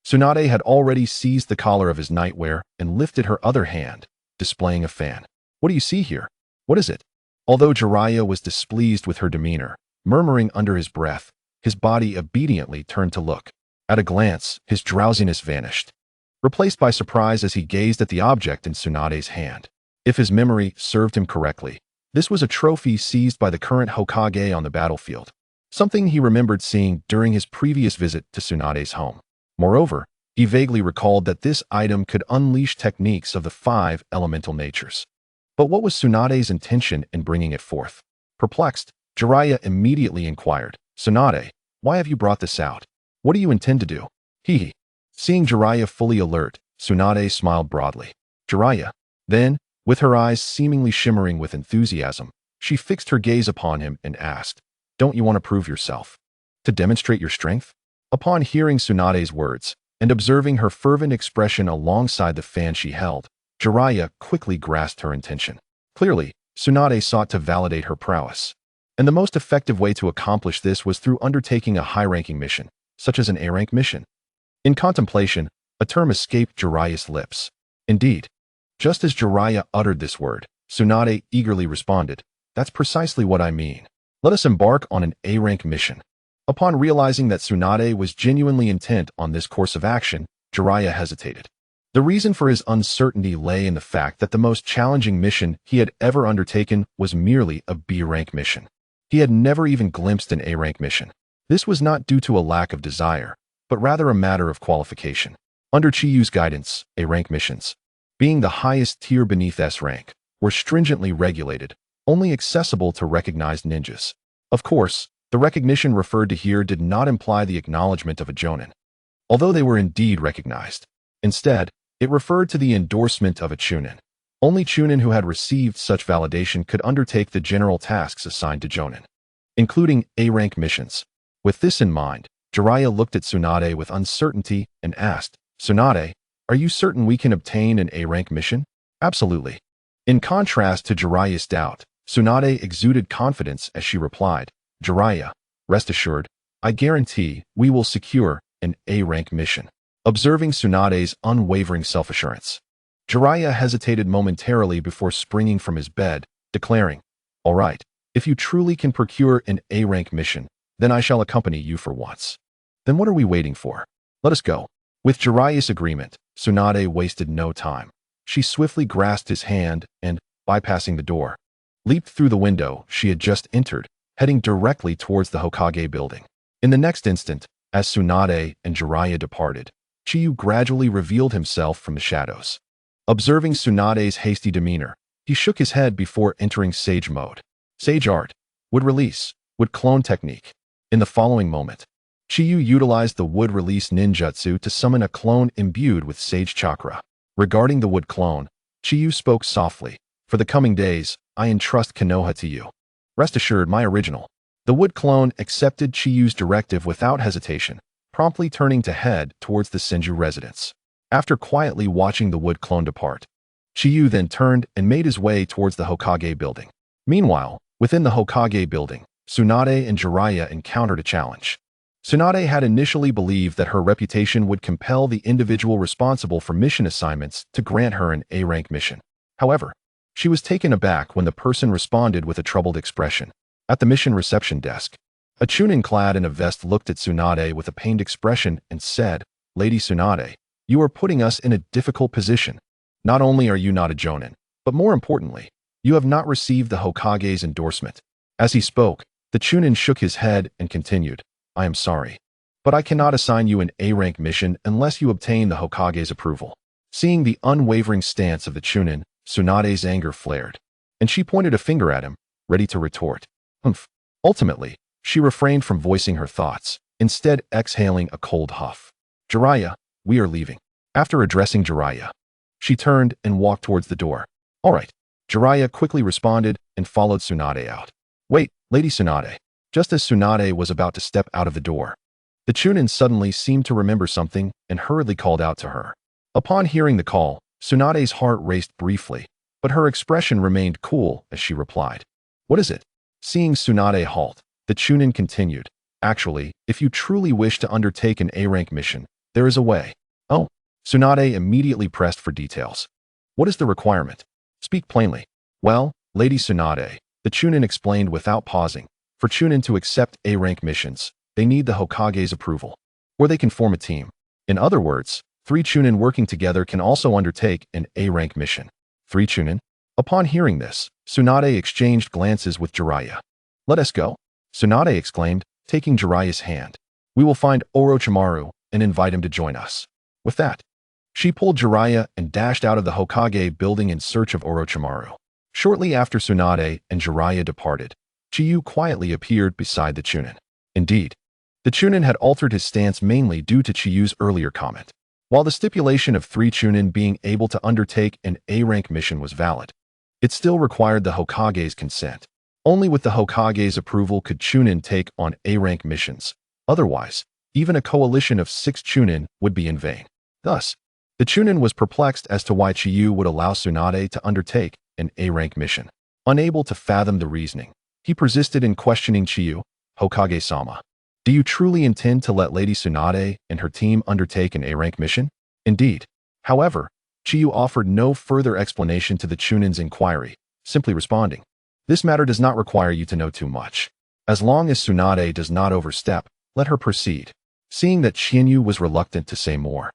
Tsunade had already seized the collar of his nightwear and lifted her other hand, displaying a fan. "What do you see here? What is it?" Although Jiraiya was displeased with her demeanor, murmuring under his breath, his body obediently turned to look. At a glance, his drowsiness vanished, replaced by surprise as he gazed at the object in Tsunade's hand. If his memory served him correctly, this was a trophy seized by the current Hokage on the battlefield, something he remembered seeing during his previous visit to Tsunade's home. Moreover, he vaguely recalled that this item could unleash techniques of the 5 elemental natures. But what was Tsunade's intention in bringing it forth? Perplexed, Jiraiya immediately inquired, "Tsunade, why have you brought this out? What do you intend to do?" Seeing Jiraiya fully alert, Tsunade smiled broadly. "Jiraiya." Then, with her eyes seemingly shimmering with enthusiasm, she fixed her gaze upon him and asked, "Don't you want to prove yourself? To demonstrate your strength?" Upon hearing Tsunade's words, and observing her fervent expression alongside the fan she held, Jiraiya quickly grasped her intention. Clearly, Tsunade sought to validate her prowess. And the most effective way to accomplish this was through undertaking a high-ranking mission, such as an A-rank mission. In contemplation, a term escaped Jiraiya's lips. Indeed, just as Jiraiya uttered this word, Tsunade eagerly responded, "That's precisely what I mean. Let us embark on an A-rank mission." Upon realizing that Tsunade was genuinely intent on this course of action, Jiraiya hesitated. The reason for his uncertainty lay in the fact that the most challenging mission he had ever undertaken was merely a B-rank mission. He had never even glimpsed an A-rank mission. This was not due to a lack of desire, but rather a matter of qualification. Under Chiyu's guidance, A-rank missions, being the highest tier beneath S-rank, were stringently regulated, only accessible to recognized ninjas. Of course, the recognition referred to here did not imply the acknowledgement of a jonin, although they were indeed recognized. Instead, it referred to the endorsement of a chunin. Only chunin who had received such validation could undertake the general tasks assigned to jonin, including A-rank missions. With this in mind, Jiraiya looked at Tsunade with uncertainty and asked, "Tsunade, are you certain we can obtain an A-rank mission?" "Absolutely." In contrast to Jiraiya's doubt, Tsunade exuded confidence as she replied, "Jiraiya, rest assured, I guarantee we will secure an A-rank mission." Observing Tsunade's unwavering self-assurance, Jiraiya hesitated momentarily before springing from his bed, declaring, "All right, if you truly can procure an A-rank mission, then I shall accompany you for once." "Then what are we waiting for? Let us go." With Jiraiya's agreement, Tsunade wasted no time. She swiftly grasped his hand and, bypassing the door, leaped through the window she had just entered, heading directly towards the Hokage building. In the next instant, as Tsunade and Jiraiya departed, Chiyu gradually revealed himself from the shadows. Observing Tsunade's hasty demeanor, he shook his head before entering Sage mode. Sage Art, Wood Release, Wood Clone Technique. In the following moment, Chiyu utilized the Wood Release ninjutsu to summon a clone imbued with Sage Chakra. Regarding the Wood Clone, Chiyu spoke softly. For the coming days, I entrust Konoha to you. Rest assured, my original. The wood clone accepted Chiyu's directive without hesitation, promptly turning to head towards the Senju residence. After quietly watching the wood clone depart, Chiyu then turned and made his way towards the Hokage building. Meanwhile, within the Hokage building, Tsunade and Jiraiya encountered a challenge. Tsunade had initially believed that her reputation would compel the individual responsible for mission assignments to grant her an A-rank mission. However, she was taken aback when the person responded with a troubled expression. At the mission reception desk, a chunin clad in a vest looked at Tsunade with a pained expression and said, "Lady Tsunade, you are putting us in a difficult position. Not only are you not a jonin, but more importantly, you have not received the Hokage's endorsement." As he spoke, the chunin shook his head and continued, "I am sorry, but I cannot assign you an A-rank mission unless you obtain the Hokage's approval." Seeing the unwavering stance of the chunin, Tsunade's anger flared, and she pointed a finger at him, ready to retort. Ultimately, she refrained from voicing her thoughts, instead exhaling a cold huff. "Jiraiya, we are leaving." After addressing Jiraiya, she turned and walked towards the door. "All right." Jiraiya quickly responded and followed Tsunade out. "Wait, Lady Tsunade." Just as Tsunade was about to step out of the door, the chunin suddenly seemed to remember something and hurriedly called out to her. Upon hearing the call, Tsunade's heart raced briefly, but her expression remained cool as she replied, "What is it?" Seeing Tsunade halt, the chunin continued, "Actually, if you truly wish to undertake an A-rank mission, there is a way." "Oh." Tsunade immediately pressed for details. "What is the requirement? Speak plainly." "Well, Lady Tsunade," the chunin explained without pausing, "for chunin to accept A-rank missions, they need the Hokage's approval, or they can form a team. In other words, 3 chunin working together can also undertake an A-rank mission." 3 chunin? Upon hearing this, Tsunade exchanged glances with Jiraiya. "Let us go," Tsunade exclaimed, taking Jiraiya's hand. "We will find Orochimaru and invite him to join us." With that, she pulled Jiraiya and dashed out of the Hokage building in search of Orochimaru. Shortly after Tsunade and Jiraiya departed, Chiyu quietly appeared beside the chunin. Indeed, the chunin had altered his stance mainly due to Chiyu's earlier comment. While the stipulation of 3 chunin being able to undertake an A-rank mission was valid, it still required the Hokage's consent. Only with the Hokage's approval could chunin take on A-rank missions. Otherwise, even a coalition of 6 chunin would be in vain. Thus, the chunin was perplexed as to why Chiyu would allow Tsunade to undertake an A-rank mission. Unable to fathom the reasoning, he persisted in questioning Chiyu. "Hokage-sama, do you truly intend to let Lady Tsunade and her team undertake an A-rank mission?" "Indeed." However, Chiyu offered no further explanation to the chunin's inquiry, simply responding, "This matter does not require you to know too much. As long as Tsunade does not overstep, let her proceed." Seeing that Chiyu was reluctant to say more,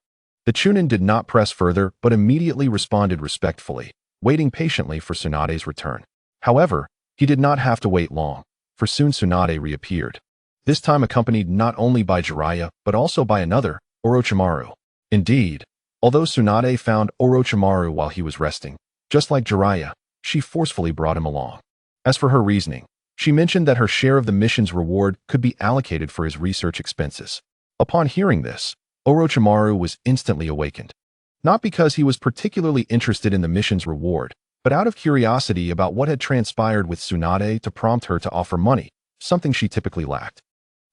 the chunin did not press further but immediately responded respectfully, waiting patiently for Tsunade's return. However, he did not have to wait long, for soon Tsunade reappeared, this time accompanied not only by Jiraiya but also by another, Orochimaru. Indeed, although Tsunade found Orochimaru while he was resting, just like Jiraiya, she forcefully brought him along. As for her reasoning, she mentioned that her share of the mission's reward could be allocated for his research expenses. Upon hearing this, Orochimaru was instantly awakened. Not because he was particularly interested in the mission's reward, but out of curiosity about what had transpired with Tsunade to prompt her to offer money, something she typically lacked.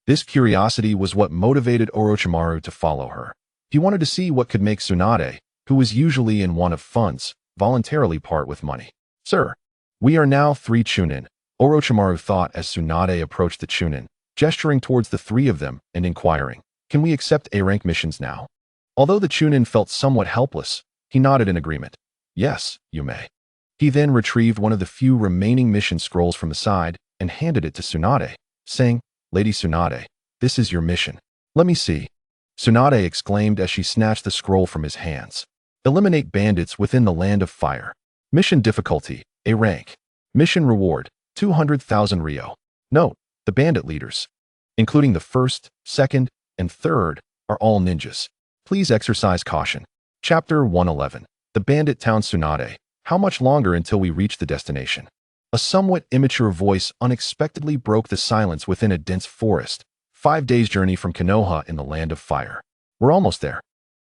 This curiosity was what motivated Orochimaru to follow her. He wanted to see what could make Tsunade, who was usually in want of funds, voluntarily part with money. "Sir, we are now 3 chunin," Orochimaru thought as Tsunade approached the chunin, gesturing towards the 3 of them and inquiring, "Can we accept A-rank missions now?" Although the chunin felt somewhat helpless, he nodded in agreement. "Yes, you may." He then retrieved one of the few remaining mission scrolls from the side and handed it to Tsunade, saying, "Lady Tsunade, this is your mission." "Let me see." Tsunade exclaimed as she snatched the scroll from his hands. "Eliminate bandits within the land of fire. Mission difficulty, A rank. Mission reward, 200,000 Ryo. Note, the bandit leaders, including the 1st, 2nd, and 3rd, are all ninjas. Please exercise caution." Chapter 111. The Bandit Town. Tsunade, how much longer until we reach the destination? A somewhat immature voice unexpectedly broke the silence within a dense forest, 5 days' journey from Konoha in the Land of Fire. "We're almost there.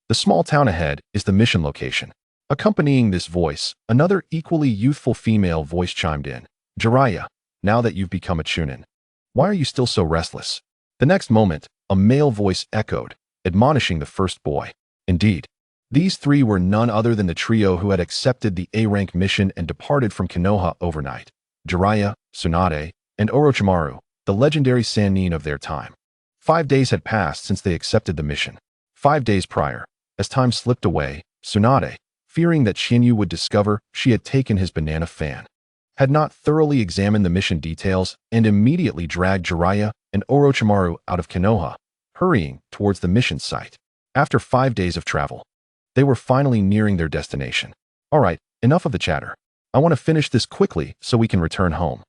The small town ahead is the mission location." Accompanying this voice, another equally youthful female voice chimed in. Jiraiya, now that you've become a Chunin, why are you still so restless? The next moment, a male voice echoed, admonishing the first boy. Indeed, these three were none other than the trio who had accepted the A-rank mission and departed from Konoha overnight. Jiraiya, Tsunade, and Orochimaru, the legendary Sannin of their time. 5 days had passed since they accepted the mission. 5 days prior, as time slipped away, Tsunade, fearing that Shinyu would discover she had taken his banana fan, had not thoroughly examined the mission details and immediately dragged Jiraiya and Orochimaru out of Konoha, hurrying towards the mission site. After 5 days of travel, they were finally nearing their destination. All right, enough of the chatter. I want to finish this quickly so we can return home,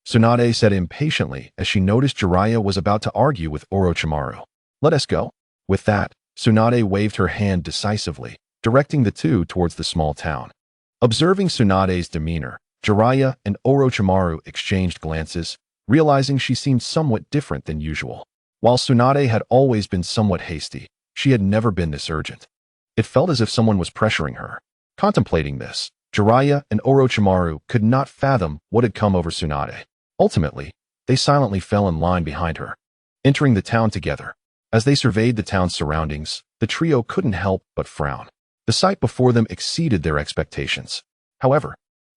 Tsunade said impatiently as she noticed Jiraiya was about to argue with Orochimaru. Let us go. With that, Tsunade waved her hand decisively, directing the two towards the small town. Observing Tsunade's demeanor, Jiraiya and Orochimaru exchanged glances, realizing she seemed somewhat different than usual. While Tsunade had always been somewhat hasty, she had never been this urgent. It felt as if someone was pressuring her. Contemplating this, Jiraiya and Orochimaru could not fathom what had come over Tsunade. Ultimately, they silently fell in line behind her, entering the town together. As they surveyed the town's surroundings, the trio couldn't help but frown. The sight before them exceeded their expectations. However,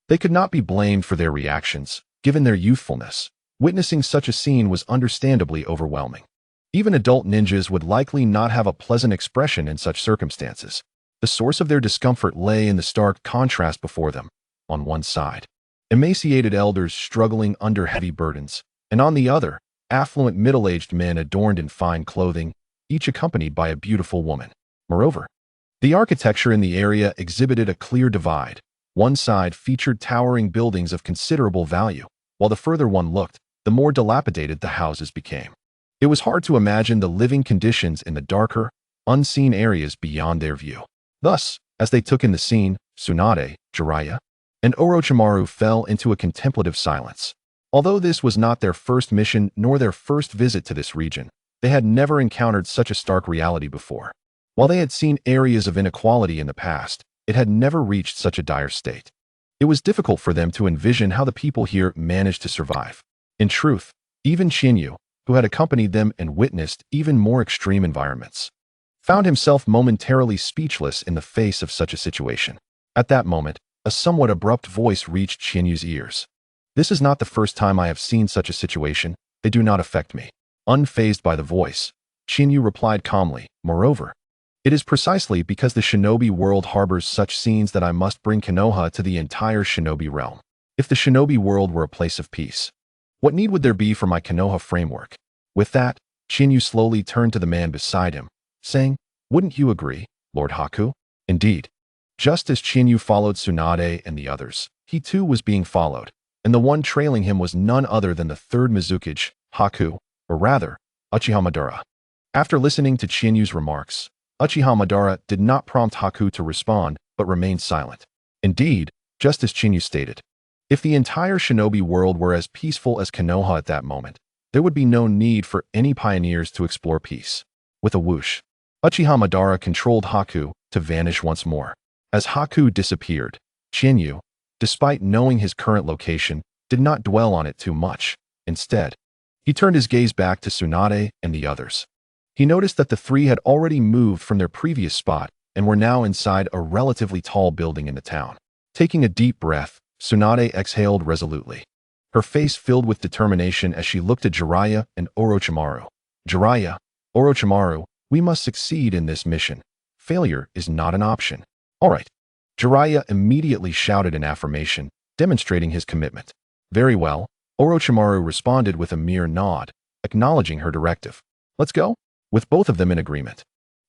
they could not be blamed for their reactions, given their youthfulness. Witnessing such a scene was understandably overwhelming. Even adult ninjas would likely not have a pleasant expression in such circumstances. The source of their discomfort lay in the stark contrast before them. On one side, emaciated elders struggling under heavy burdens, and on the other, affluent middle-aged men adorned in fine clothing, each accompanied by a beautiful woman. Moreover, the architecture in the area exhibited a clear divide. One side featured towering buildings of considerable value, while the further one looked, the more dilapidated the houses became. It was hard to imagine the living conditions in the darker, unseen areas beyond their view. Thus, as they took in the scene, Tsunade, Jiraiya, and Orochimaru fell into a contemplative silence. Although this was not their first mission nor their first visit to this region, they had never encountered such a stark reality before. While they had seen areas of inequality in the past, it had never reached such a dire state. It was difficult for them to envision how the people here managed to survive. In truth, even Shinyu, who had accompanied them and witnessed even more extreme environments, found himself momentarily speechless in the face of such a situation. At that moment, a somewhat abrupt voice reached Shinyu's ears. This is not the first time I have seen such a situation. They do not affect me. Unfazed by the voice, Shinyu replied calmly. Moreover, it is precisely because the shinobi world harbors such scenes that I must bring Konoha to the entire shinobi realm. If the shinobi world were a place of peace, what need would there be for my Konoha framework? With that, Shinyu slowly turned to the man beside him, saying, Wouldn't you agree, Lord Haku? Indeed. Just as Shinyu followed Tsunade and the others, he too was being followed, and the one trailing him was none other than the third Mizukage, Haku, or rather, Uchiha Madara. After listening to Chinyu's remarks, Uchiha Madara did not prompt Haku to respond, but remained silent. Indeed, just as Chinyu stated, if the entire shinobi world were as peaceful as Konoha at that moment, there would be no need for any pioneers to explore peace. With a whoosh, Uchiha Madara controlled Haku to vanish once more. As Haku disappeared, Chinyu, despite knowing his current location, did not dwell on it too much. Instead, he turned his gaze back to Tsunade and the others. He noticed that the three had already moved from their previous spot and were now inside a relatively tall building in the town. Taking a deep breath, Tsunade exhaled resolutely, her face filled with determination as she looked at Jiraiya and Orochimaru. Jiraiya, Orochimaru, we must succeed in this mission. Failure is not an option. All right. Jiraiya immediately shouted in affirmation, demonstrating his commitment. Very well, Orochimaru responded with a mere nod, acknowledging her directive. Let's go? With both of them in agreement.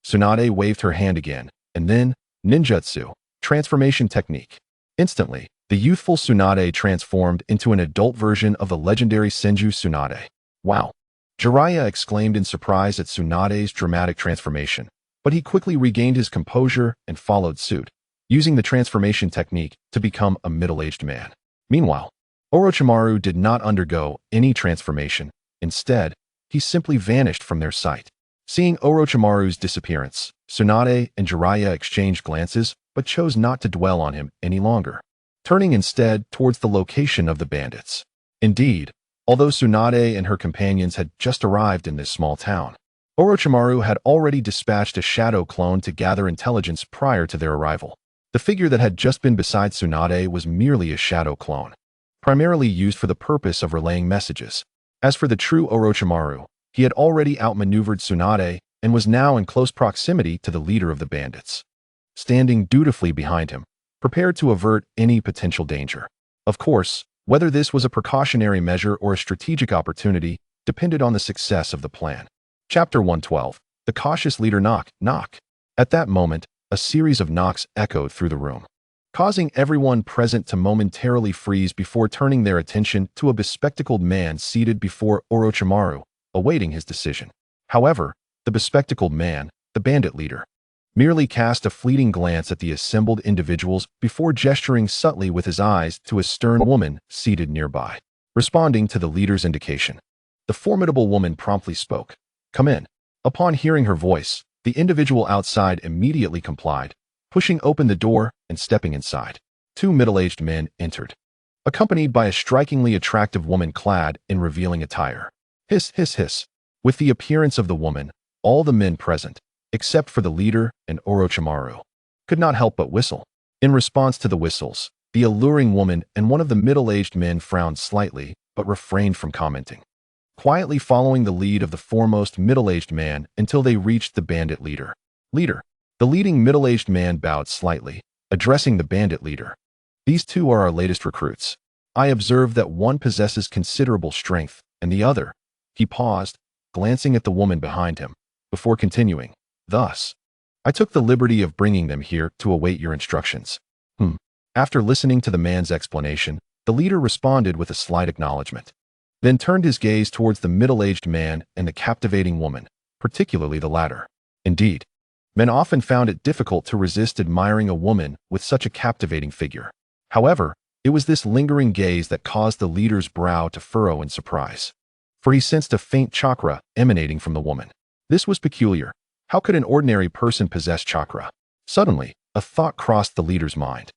Tsunade waved her hand again, and then, ninjutsu, transformation technique. Instantly, the youthful Tsunade transformed into an adult version of the legendary Senju Tsunade. Wow! Jiraiya exclaimed in surprise at Tsunade's dramatic transformation, but he quickly regained his composure and followed suit, using the transformation technique to become a middle-aged man. Meanwhile, Orochimaru did not undergo any transformation. Instead, he simply vanished from their sight. Seeing Orochimaru's disappearance, Tsunade and Jiraiya exchanged glances but chose not to dwell on him any longer, turning instead towards the location of the bandits. Indeed, although Tsunade and her companions had just arrived in this small town, Orochimaru had already dispatched a shadow clone to gather intelligence prior to their arrival. The figure that had just been beside Tsunade was merely a shadow clone, primarily used for the purpose of relaying messages. As for the true Orochimaru, he had already outmaneuvered Tsunade and was now in close proximity to the leader of the bandits, standing dutifully behind him, prepared to avert any potential danger. Of course, whether this was a precautionary measure or a strategic opportunity depended on the success of the plan. Chapter 112. The cautious leader knock. At that moment, a series of knocks echoed through the room, causing everyone present to momentarily freeze before turning their attention to a bespectacled man seated before Orochimaru, awaiting his decision. However, the bespectacled man, the bandit leader, merely cast a fleeting glance at the assembled individuals before gesturing subtly with his eyes to a stern woman seated nearby. Responding to the leader's indication, the formidable woman promptly spoke. "Come in." Upon hearing her voice, the individual outside immediately complied, pushing open the door and stepping inside. Two middle-aged men entered, accompanied by a strikingly attractive woman clad in revealing attire. Hiss, hiss, hiss. With the appearance of the woman, all the men present, except for the leader and Orochimaru, could not help but whistle. In response to the whistles, the alluring woman and one of the middle-aged men frowned slightly but refrained from commenting, quietly following the lead of the foremost middle-aged man until they reached the bandit leader. "Leader." The leading middle-aged man bowed slightly, addressing the bandit leader. "These two are our latest recruits. I observe that one possesses considerable strength, and the other—" He paused, glancing at the woman behind him, before continuing. "Thus, I took the liberty of bringing them here to await your instructions." After listening to the man's explanation, the leader responded with a slight acknowledgement, then turned his gaze towards the middle-aged man and the captivating woman, particularly the latter. Indeed, men often found it difficult to resist admiring a woman with such a captivating figure. However, it was this lingering gaze that caused the leader's brow to furrow in surprise, for he sensed a faint chakra emanating from the woman. This was peculiar. How could an ordinary person possess chakra? Suddenly, a thought crossed the leader's mind,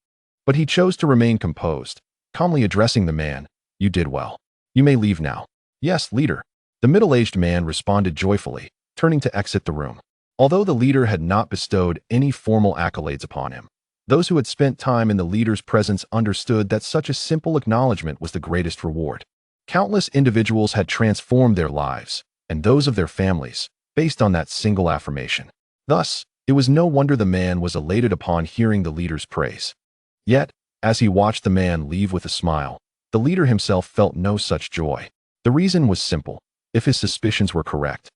but he chose to remain composed, calmly addressing the man. "You did well. You may leave now." "Yes, leader." The middle-aged man responded joyfully, turning to exit the room. Although the leader had not bestowed any formal accolades upon him, those who had spent time in the leader's presence understood that such a simple acknowledgement was the greatest reward. Countless individuals had transformed their lives, and those of their families, based on that single affirmation. Thus, it was no wonder the man was elated upon hearing the leader's praise. Yet, as he watched the man leave with a smile, the leader himself felt no such joy. The reason was simple. If his suspicions were correct,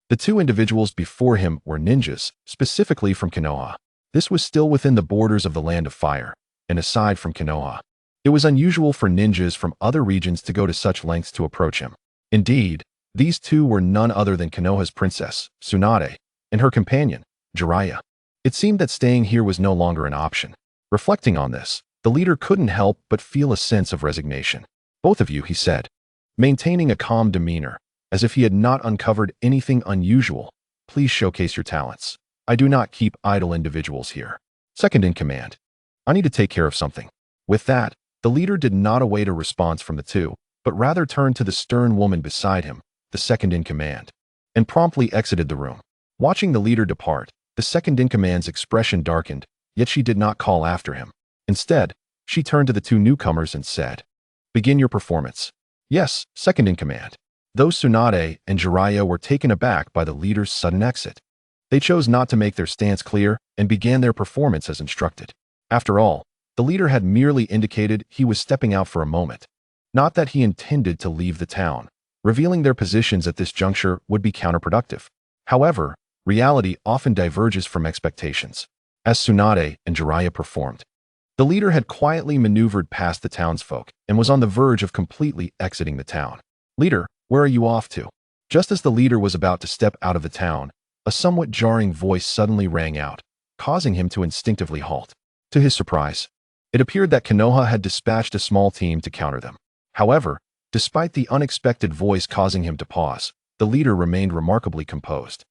the two individuals before him were ninjas, specifically from Konoha. This was still within the borders of the Land of Fire, and aside from Konoha, it was unusual for ninjas from other regions to go to such lengths to approach him. Indeed, these two were none other than Konoha's princess, Tsunade, and her companion, Jiraiya. It seemed that staying here was no longer an option. Reflecting on this, the leader couldn't help but feel a sense of resignation. "Both of you," he said, maintaining a calm demeanor, as if he had not uncovered anything unusual, "please showcase your talents. I do not keep idle individuals here." Second in command, "I need to take care of something." With that, the leader did not await a response from the two, but rather turned to the stern woman beside him, the second in command, and promptly exited the room. Watching the leader depart, the second in command's expression darkened, yet she did not call after him. Instead, she turned to the two newcomers and said, "Begin your performance." "Yes, second in command." Though Tsunade and Jiraiya were taken aback by the leader's sudden exit, they chose not to make their stance clear and began their performance as instructed. After all, the leader had merely indicated he was stepping out for a moment, not that he intended to leave the town. Revealing their positions at this juncture would be counterproductive. However, reality often diverges from expectations. As Tsunade and Jiraiya performed, the leader had quietly maneuvered past the townsfolk and was on the verge of completely exiting the town. "Leader, where are you off to?" Just as the leader was about to step out of the town, a somewhat jarring voice suddenly rang out, causing him to instinctively halt. To his surprise, it appeared that Konoha had dispatched a small team to counter them. However, despite the unexpected voice causing him to pause, the leader remained remarkably composed.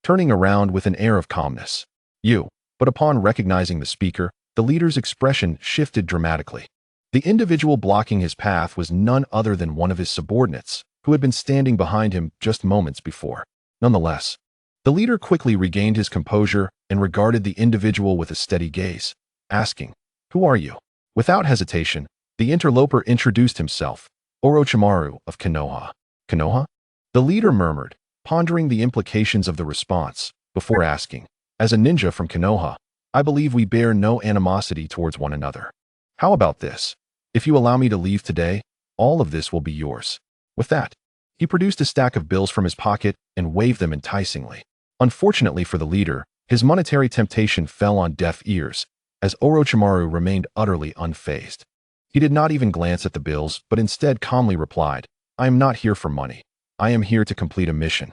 turning around with an air of calmness. You. But upon recognizing the speaker, the leader's expression shifted dramatically. The individual blocking his path was none other than one of his subordinates, who had been standing behind him just moments before. Nonetheless, the leader quickly regained his composure and regarded the individual with a steady gaze, asking, "Who are you?" Without hesitation, the interloper introduced himself, Orochimaru of Konoha. Konoha? The leader murmured, pondering the implications of the response, before asking, "As a ninja from Konoha, I believe we bear no animosity towards one another. How about this? If you allow me to leave today, all of this will be yours." With that, he produced a stack of bills from his pocket and waved them enticingly. Unfortunately for the leader, his monetary temptation fell on deaf ears, as Orochimaru remained utterly unfazed. He did not even glance at the bills, but instead calmly replied, "I am not here for money. I am here to complete a mission."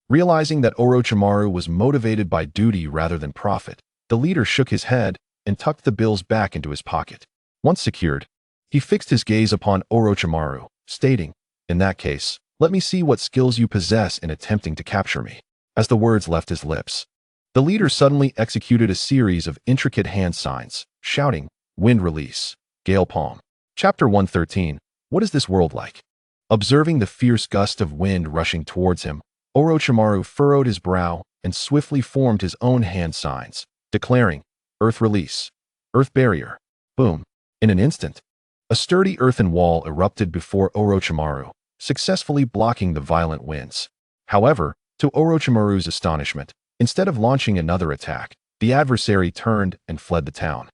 Realizing that Orochimaru was motivated by duty rather than profit, the leader shook his head and tucked the bills back into his pocket. Once secured, he fixed his gaze upon Orochimaru, stating, "In that case, let me see what skills you possess in attempting to capture me." As the words left his lips, the leader suddenly executed a series of intricate hand signs, shouting, "Wind release, gale palm." Chapter 113. What is this world like? Observing the fierce gust of wind rushing towards him, Orochimaru furrowed his brow and swiftly formed his own hand signs, declaring, "Earth release, earth barrier." Boom. In an instant, a sturdy earthen wall erupted before Orochimaru, successfully blocking the violent winds. However, to Orochimaru's astonishment, instead of launching another attack, the adversary turned and fled the town,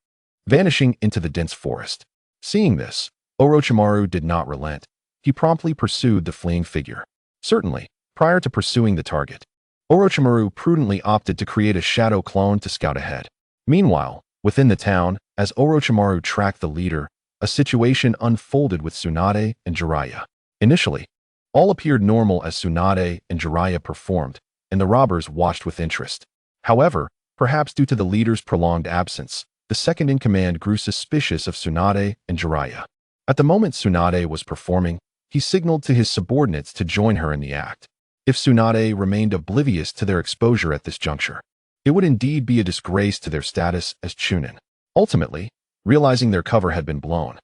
vanishing into the dense forest. Seeing this, Orochimaru did not relent. He promptly pursued the fleeing figure. Certainly, prior to pursuing the target, Orochimaru prudently opted to create a shadow clone to scout ahead. Meanwhile, within the town, as Orochimaru tracked the leader, a situation unfolded with Tsunade and Jiraiya. Initially, all appeared normal as Tsunade and Jiraiya performed, and the robbers watched with interest. However, perhaps due to the leader's prolonged absence, the second-in-command grew suspicious of Tsunade and Jiraiya. At the moment Tsunade was performing, he signaled to his subordinates to join her in the act. If Tsunade remained oblivious to their exposure at this juncture, it would indeed be a disgrace to their status as Chunin. Ultimately, realizing their cover had been blown,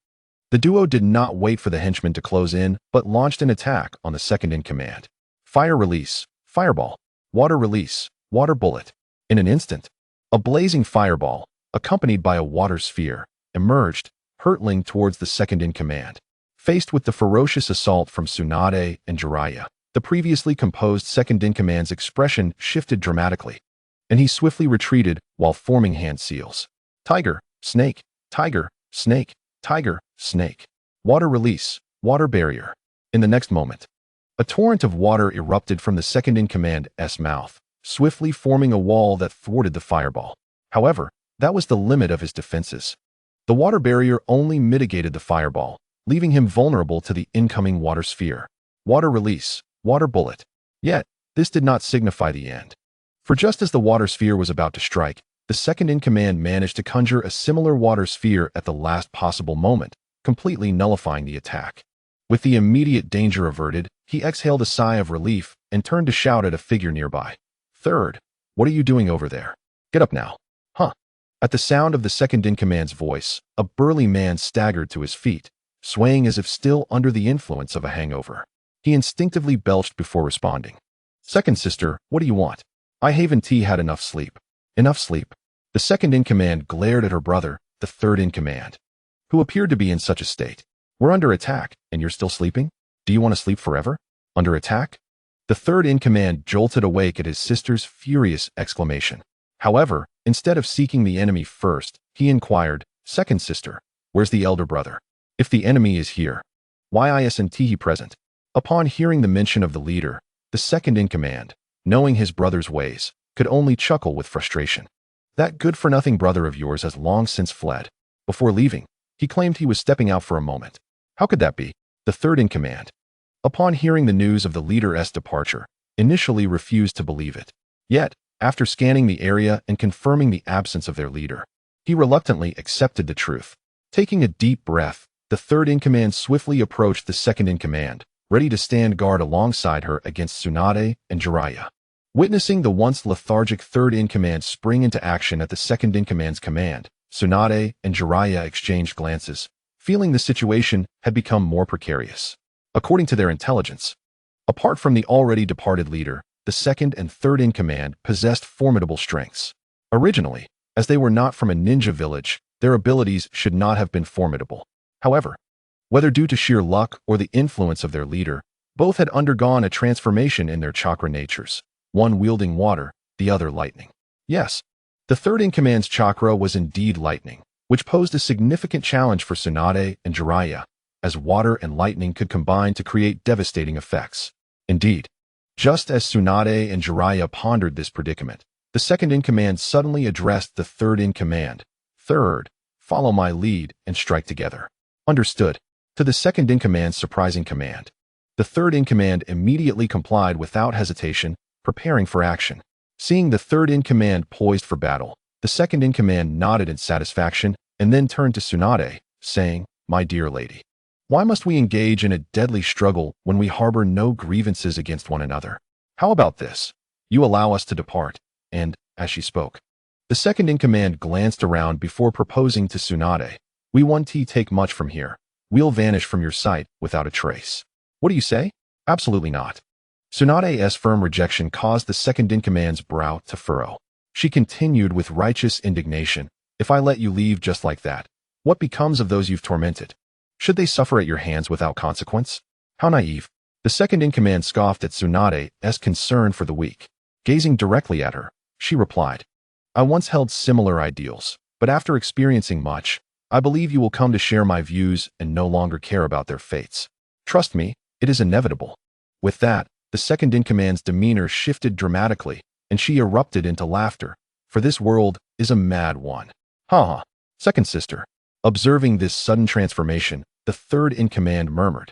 the duo did not wait for the henchmen to close in, but launched an attack on the second-in-command. Fire release, fireball. Water release, water bullet. In an instant, a blazing fireball, accompanied by a water sphere, emerged, hurtling towards the second-in-command. Faced with the ferocious assault from Tsunade and Jiraiya, the previously composed second-in-command's expression shifted dramatically, and he swiftly retreated while forming hand seals. Tiger, snake, tiger, snake, tiger, snake. Water release, water barrier. In the next moment, a torrent of water erupted from the second-in-command's mouth, swiftly forming a wall that thwarted the fireball. However, that was the limit of his defenses. The water barrier only mitigated the fireball, leaving him vulnerable to the incoming water sphere. Water release, water bullet. Yet, this did not signify the end. For just as the water sphere was about to strike, the second-in-command managed to conjure a similar water sphere at the last possible moment, completely nullifying the attack. With the immediate danger averted, he exhaled a sigh of relief and turned to shout at a figure nearby. "Third, what are you doing over there? Get up now." Huh. At the sound of the second-in-command's voice, a burly man staggered to his feet, swaying as if still under the influence of a hangover. He instinctively belched before responding. "Second sister, what do you want? I haven't had enough sleep." Enough sleep? The second-in-command glared at her brother, the third-in-command, who appeared to be in such a state. "We're under attack, and you're still sleeping? Do you want to sleep forever? Under attack?" The third-in-command jolted awake at his sister's furious exclamation. However, instead of seeking the enemy first, he inquired, "Second sister, where's the elder brother? If the enemy is here, why isn't he present?" Upon hearing the mention of the leader, the second-in-command, knowing his brother's ways, could only chuckle with frustration. "That good-for-nothing brother of yours has long since fled. Before leaving, he claimed he was stepping out for a moment." "How could that be?" The third-in-command, upon hearing the news of the leader's departure, initially refused to believe it. Yet, after scanning the area and confirming the absence of their leader, he reluctantly accepted the truth. Taking a deep breath, the third-in-command swiftly approached the second-in-command, ready to stand guard alongside her against Tsunade and Jiraiya. Witnessing the once lethargic third-in-command spring into action at the second-in-command's command, Tsunade and Jiraiya exchanged glances, feeling the situation had become more precarious. According to their intelligence, apart from the already departed leader, the second and third-in-command possessed formidable strengths. Originally, as they were not from a ninja village, their abilities should not have been formidable. However, whether due to sheer luck or the influence of their leader, both had undergone a transformation in their chakra natures, one wielding water, the other lightning. Yes, the third-in-command's chakra was indeed lightning, which posed a significant challenge for Tsunade and Jiraiya, as water and lightning could combine to create devastating effects. Indeed, just as Tsunade and Jiraiya pondered this predicament, the second-in-command suddenly addressed the third-in-command. Third, follow my lead and strike together. Understood. To the second-in-command's surprising command, the third-in-command immediately complied without hesitation, preparing for action. Seeing the third-in-command poised for battle, the second-in-command nodded in satisfaction and then turned to Tsunade, saying, "My dear lady, why must we engage in a deadly struggle when we harbor no grievances against one another? How about this? You allow us to depart." And, as she spoke, the second-in-command glanced around before proposing to Tsunade, "We won't take much from here. We'll vanish from your sight without a trace. What do you say?" "Absolutely not." Tsunade's firm rejection caused the second-in-command's brow to furrow. She continued with righteous indignation, "If I let you leave just like that, what becomes of those you've tormented? Should they suffer at your hands without consequence?" "How naive." The second-in-command scoffed at Tsunade's concern for the weak. Gazing directly at her, she replied, "I once held similar ideals, but after experiencing much, I believe you will come to share my views and no longer care about their fates. Trust me, it is inevitable." With that, the second-in-command's demeanor shifted dramatically, and she erupted into laughter, for this world is a mad one. "Ha ha, second sister." Observing this sudden transformation, the third-in-command murmured.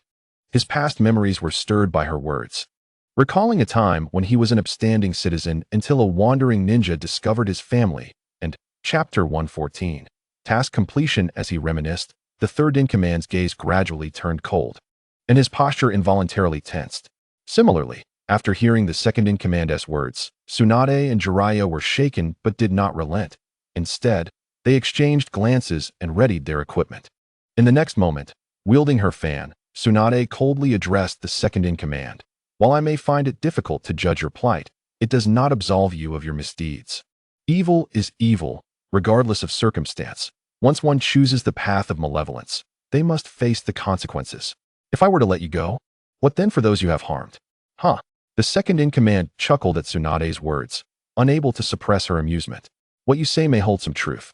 His past memories were stirred by her words. Recalling a time when he was an upstanding citizen until a wandering ninja discovered his family, and Chapter 114, task completion. As he reminisced, the third-in-command's gaze gradually turned cold, and his posture involuntarily tensed. Similarly, after hearing the second-in-command's words, Tsunade and Jiraiya were shaken but did not relent. Instead, they exchanged glances and readied their equipment. In the next moment, wielding her fan, Tsunade coldly addressed the second-in-command. "While I may find it difficult to judge your plight, it does not absolve you of your misdeeds. Evil is evil, regardless of circumstance. Once one chooses the path of malevolence, they must face the consequences. If I were to let you go, what then for those you have harmed?" "Huh." The second-in-command chuckled at Tsunade's words, unable to suppress her amusement. "What you say may hold some truth.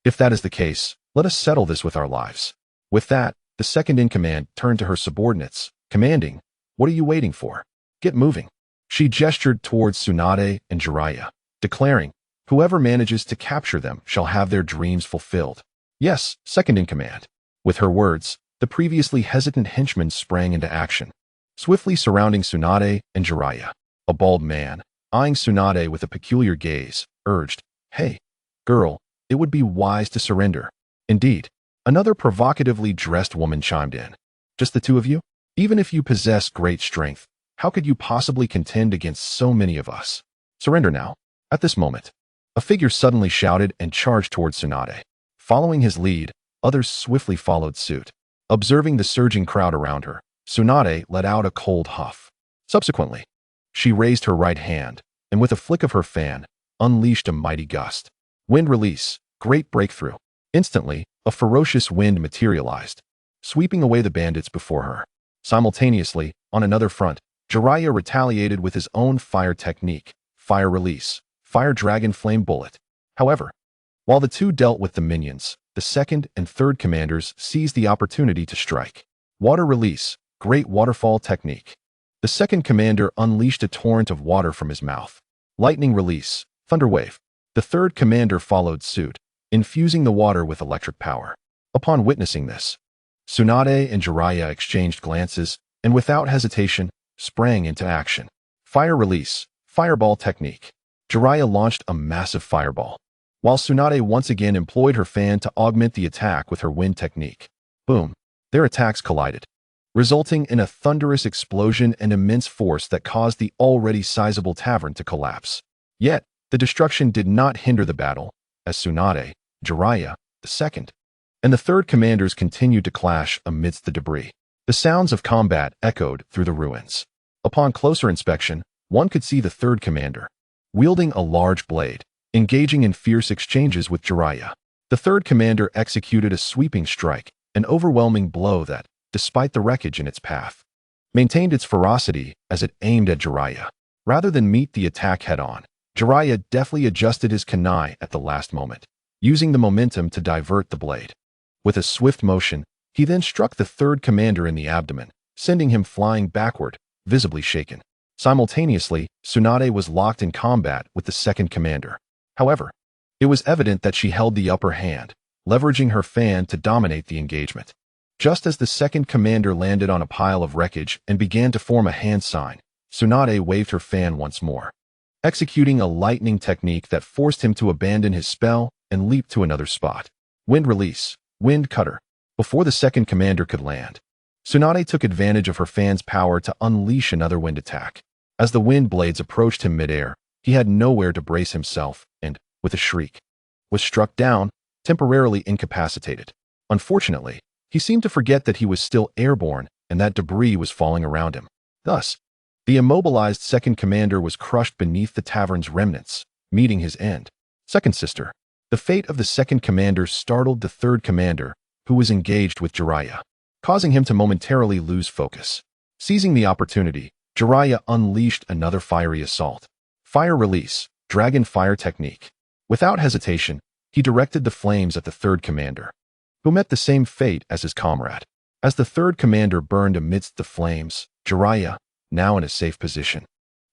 If that is the case, let us settle this with our lives." With that, the second-in-command turned to her subordinates, commanding, "What are you waiting for? Get moving." She gestured towards Tsunade and Jiraiya, declaring, "Whoever manages to capture them shall have their dreams fulfilled." "Yes, second-in-command." With her words, the previously hesitant henchman sprang into action, swiftly surrounding Tsunade and Jiraiya. A bald man, eyeing Tsunade with a peculiar gaze, urged, "Hey, girl, it would be wise to surrender." Indeed, another provocatively dressed woman chimed in. "Just the two of you? Even if you possess great strength, how could you possibly contend against so many of us? Surrender now." At this moment, a figure suddenly shouted and charged towards Tsunade. Following his lead, others swiftly followed suit. Observing the surging crowd around her, Tsunade let out a cold huff. Subsequently, she raised her right hand, and with a flick of her fan, unleashed a mighty gust. Wind release, great breakthrough. Instantly, a ferocious wind materialized, sweeping away the bandits before her. Simultaneously, on another front, Jiraiya retaliated with his own fire technique, fire release, fire dragon flame bullet. However, while the two dealt with the minions, the second and third commanders seized the opportunity to strike. Water release, great waterfall technique. The second commander unleashed a torrent of water from his mouth. Lightning release, thunder wave. The third commander followed suit, infusing the water with electric power. Upon witnessing this, Tsunade and Jiraiya exchanged glances and without hesitation sprang into action. Fire release, fireball technique. Jiraiya launched a massive fireball, while Tsunade once again employed her fan to augment the attack with her wind technique. Boom! Their attacks collided, resulting in a thunderous explosion and immense force that caused the already sizable tavern to collapse. Yet, the destruction did not hinder the battle, as Tsunade, Jiraiya, the second, and the third commanders continued to clash amidst the debris. The sounds of combat echoed through the ruins. Upon closer inspection, one could see the third commander, wielding a large blade, engaging in fierce exchanges with Jiraiya. The third commander executed a sweeping strike, an overwhelming blow that, despite the wreckage in its path, maintained its ferocity as it aimed at Jiraiya. Rather than meet the attack head-on, Jiraiya deftly adjusted his kunai at the last moment, using the momentum to divert the blade. With a swift motion, he then struck the third commander in the abdomen, sending him flying backward, visibly shaken. Simultaneously, Tsunade was locked in combat with the second commander. However, it was evident that she held the upper hand, leveraging her fan to dominate the engagement. Just as the second commander landed on a pile of wreckage and began to form a hand sign, Tsunade waved her fan once more, executing a lightning technique that forced him to abandon his spell and leap to another spot. Wind release, wind cutter. Before the second commander could land, Tsunade took advantage of her fan's power to unleash another wind attack. As the wind blades approached him midair, he had nowhere to brace himself and, with a shriek, was struck down, temporarily incapacitated. Unfortunately, he seemed to forget that he was still airborne and that debris was falling around him. Thus, the immobilized second commander was crushed beneath the tavern's remnants, meeting his end. Second sister. The fate of the second commander startled the third commander, who was engaged with Jiraiya, causing him to momentarily lose focus. Seizing the opportunity, Jiraiya unleashed another fiery assault. Fire release, dragon fire technique. Without hesitation, he directed the flames at the third commander, who met the same fate as his comrade. As the third commander burned amidst the flames, Jiraiya, now in a safe position,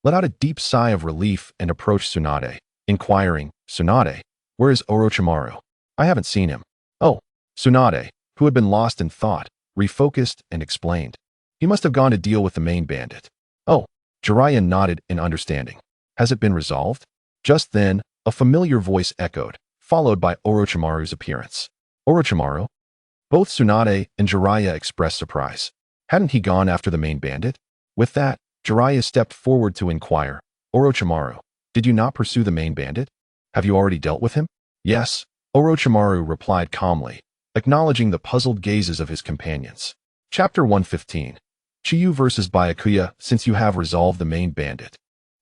let out a deep sigh of relief and approached Tsunade, inquiring, "Tsunade, where is Orochimaru? I haven't seen him." "Oh." Tsunade, who had been lost in thought, refocused and explained. "He must have gone to deal with the main bandit." "Oh." Jiraiya nodded in understanding. "Has it been resolved?" Just then, a familiar voice echoed, followed by Orochimaru's appearance. "Orochimaru?" Both Tsunade and Jiraiya expressed surprise. Hadn't he gone after the main bandit? With that, Jiraiya stepped forward to inquire, "Orochimaru, did you not pursue the main bandit? Have you already dealt with him?" "Yes," Orochimaru replied calmly, acknowledging the puzzled gazes of his companions. Chapter 115. Chiyu vs. Byakuya. Since you have resolved the main bandit,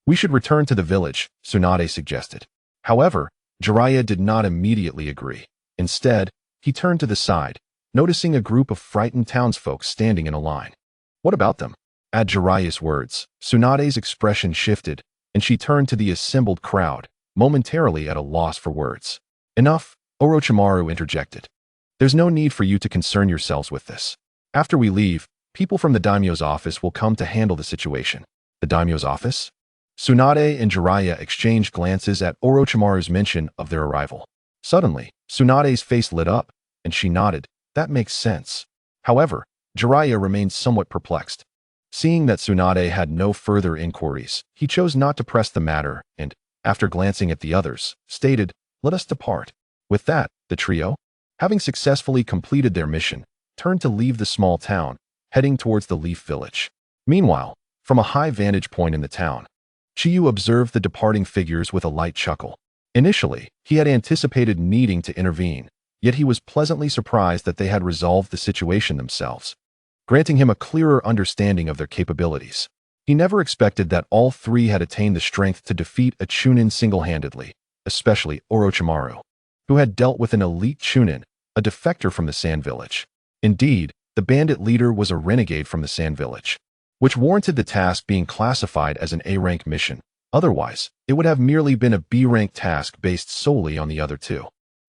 we should return to the village, Tsunade suggested. However, Jiraiya did not immediately agree. Instead, he turned to the side, noticing a group of frightened townsfolk standing in a line. "What about them?" At Jiraiya's words, Tsunade's expression shifted, and she turned to the assembled crowd, momentarily at a loss for words. "Enough," Orochimaru interjected. "There's no need for you to concern yourselves with this. After we leave, people from the daimyo's office will come to handle the situation." "The daimyo's office?" Tsunade and Jiraiya exchanged glances at Orochimaru's mention of their arrival. Suddenly, Tsunade's face lit up, and she nodded. "That makes sense." However, Jiraiya remained somewhat perplexed. Seeing that Tsunade had no further inquiries, he chose not to press the matter and, after glancing at the others, stated, "Let us depart." With that, the trio, having successfully completed their mission, turned to leave the small town, heading towards the Leaf Village. Meanwhile, from a high vantage point in the town, Chiyu observed the departing figures with a light chuckle. Initially, he had anticipated needing to intervene, yet he was pleasantly surprised that they had resolved the situation themselves, granting him a clearer understanding of their capabilities. He never expected that all three had attained the strength to defeat a Chunin single-handedly, especially Orochimaru, who had dealt with an elite Chunin, a defector from the Sand Village. Indeed, the bandit leader was a renegade from the Sand Village, which warranted the task being classified as an A-rank mission. Otherwise, it would have merely been a B-rank task based solely on the other two.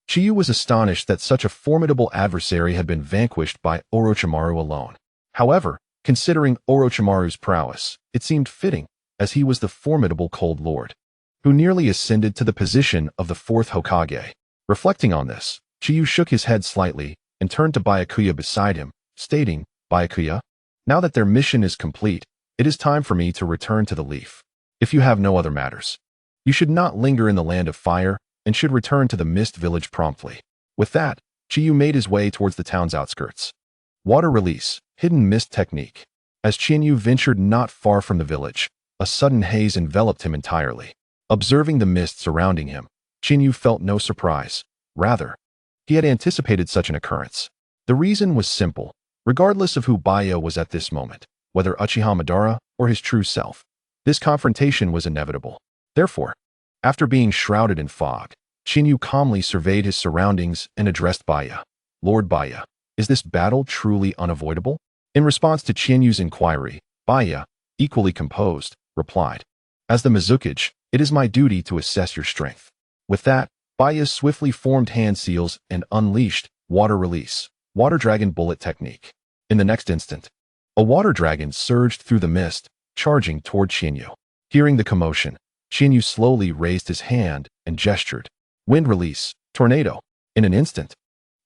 Chiyu was astonished that such a formidable adversary had been vanquished by Orochimaru alone. However, considering Orochimaru's prowess, it seemed fitting, as he was the formidable Cold Lord, who nearly ascended to the position of the fourth Hokage. Reflecting on this, Chiyu shook his head slightly and turned to Byakuya beside him, stating, "Byakuya, now that their mission is complete, it is time for me to return to the Leaf. If you have no other matters, you should not linger in the Land of Fire and should return to the Mist Village promptly." With that, Chiyu made his way towards the town's outskirts. Water release, hidden mist technique. As Qianyu ventured not far from the village, a sudden haze enveloped him entirely. Observing the mist surrounding him, Qianyu felt no surprise. Rather, he had anticipated such an occurrence. The reason was simple. Regardless of who Baya was at this moment, whether Uchiha Madara or his true self, this confrontation was inevitable. Therefore, after being shrouded in fog, Qianyu calmly surveyed his surroundings and addressed Baya. Lord Baya, is this battle truly unavoidable? In response to Qianyu's inquiry, Baya, equally composed, replied, As the Mizukage, it is my duty to assess your strength. With that, Baya swiftly formed hand seals and unleashed water release, water dragon bullet technique. In the next instant, a water dragon surged through the mist, charging toward Qianyu. Hearing the commotion, Qianyu slowly raised his hand and gestured. Wind release, tornado. In an instant,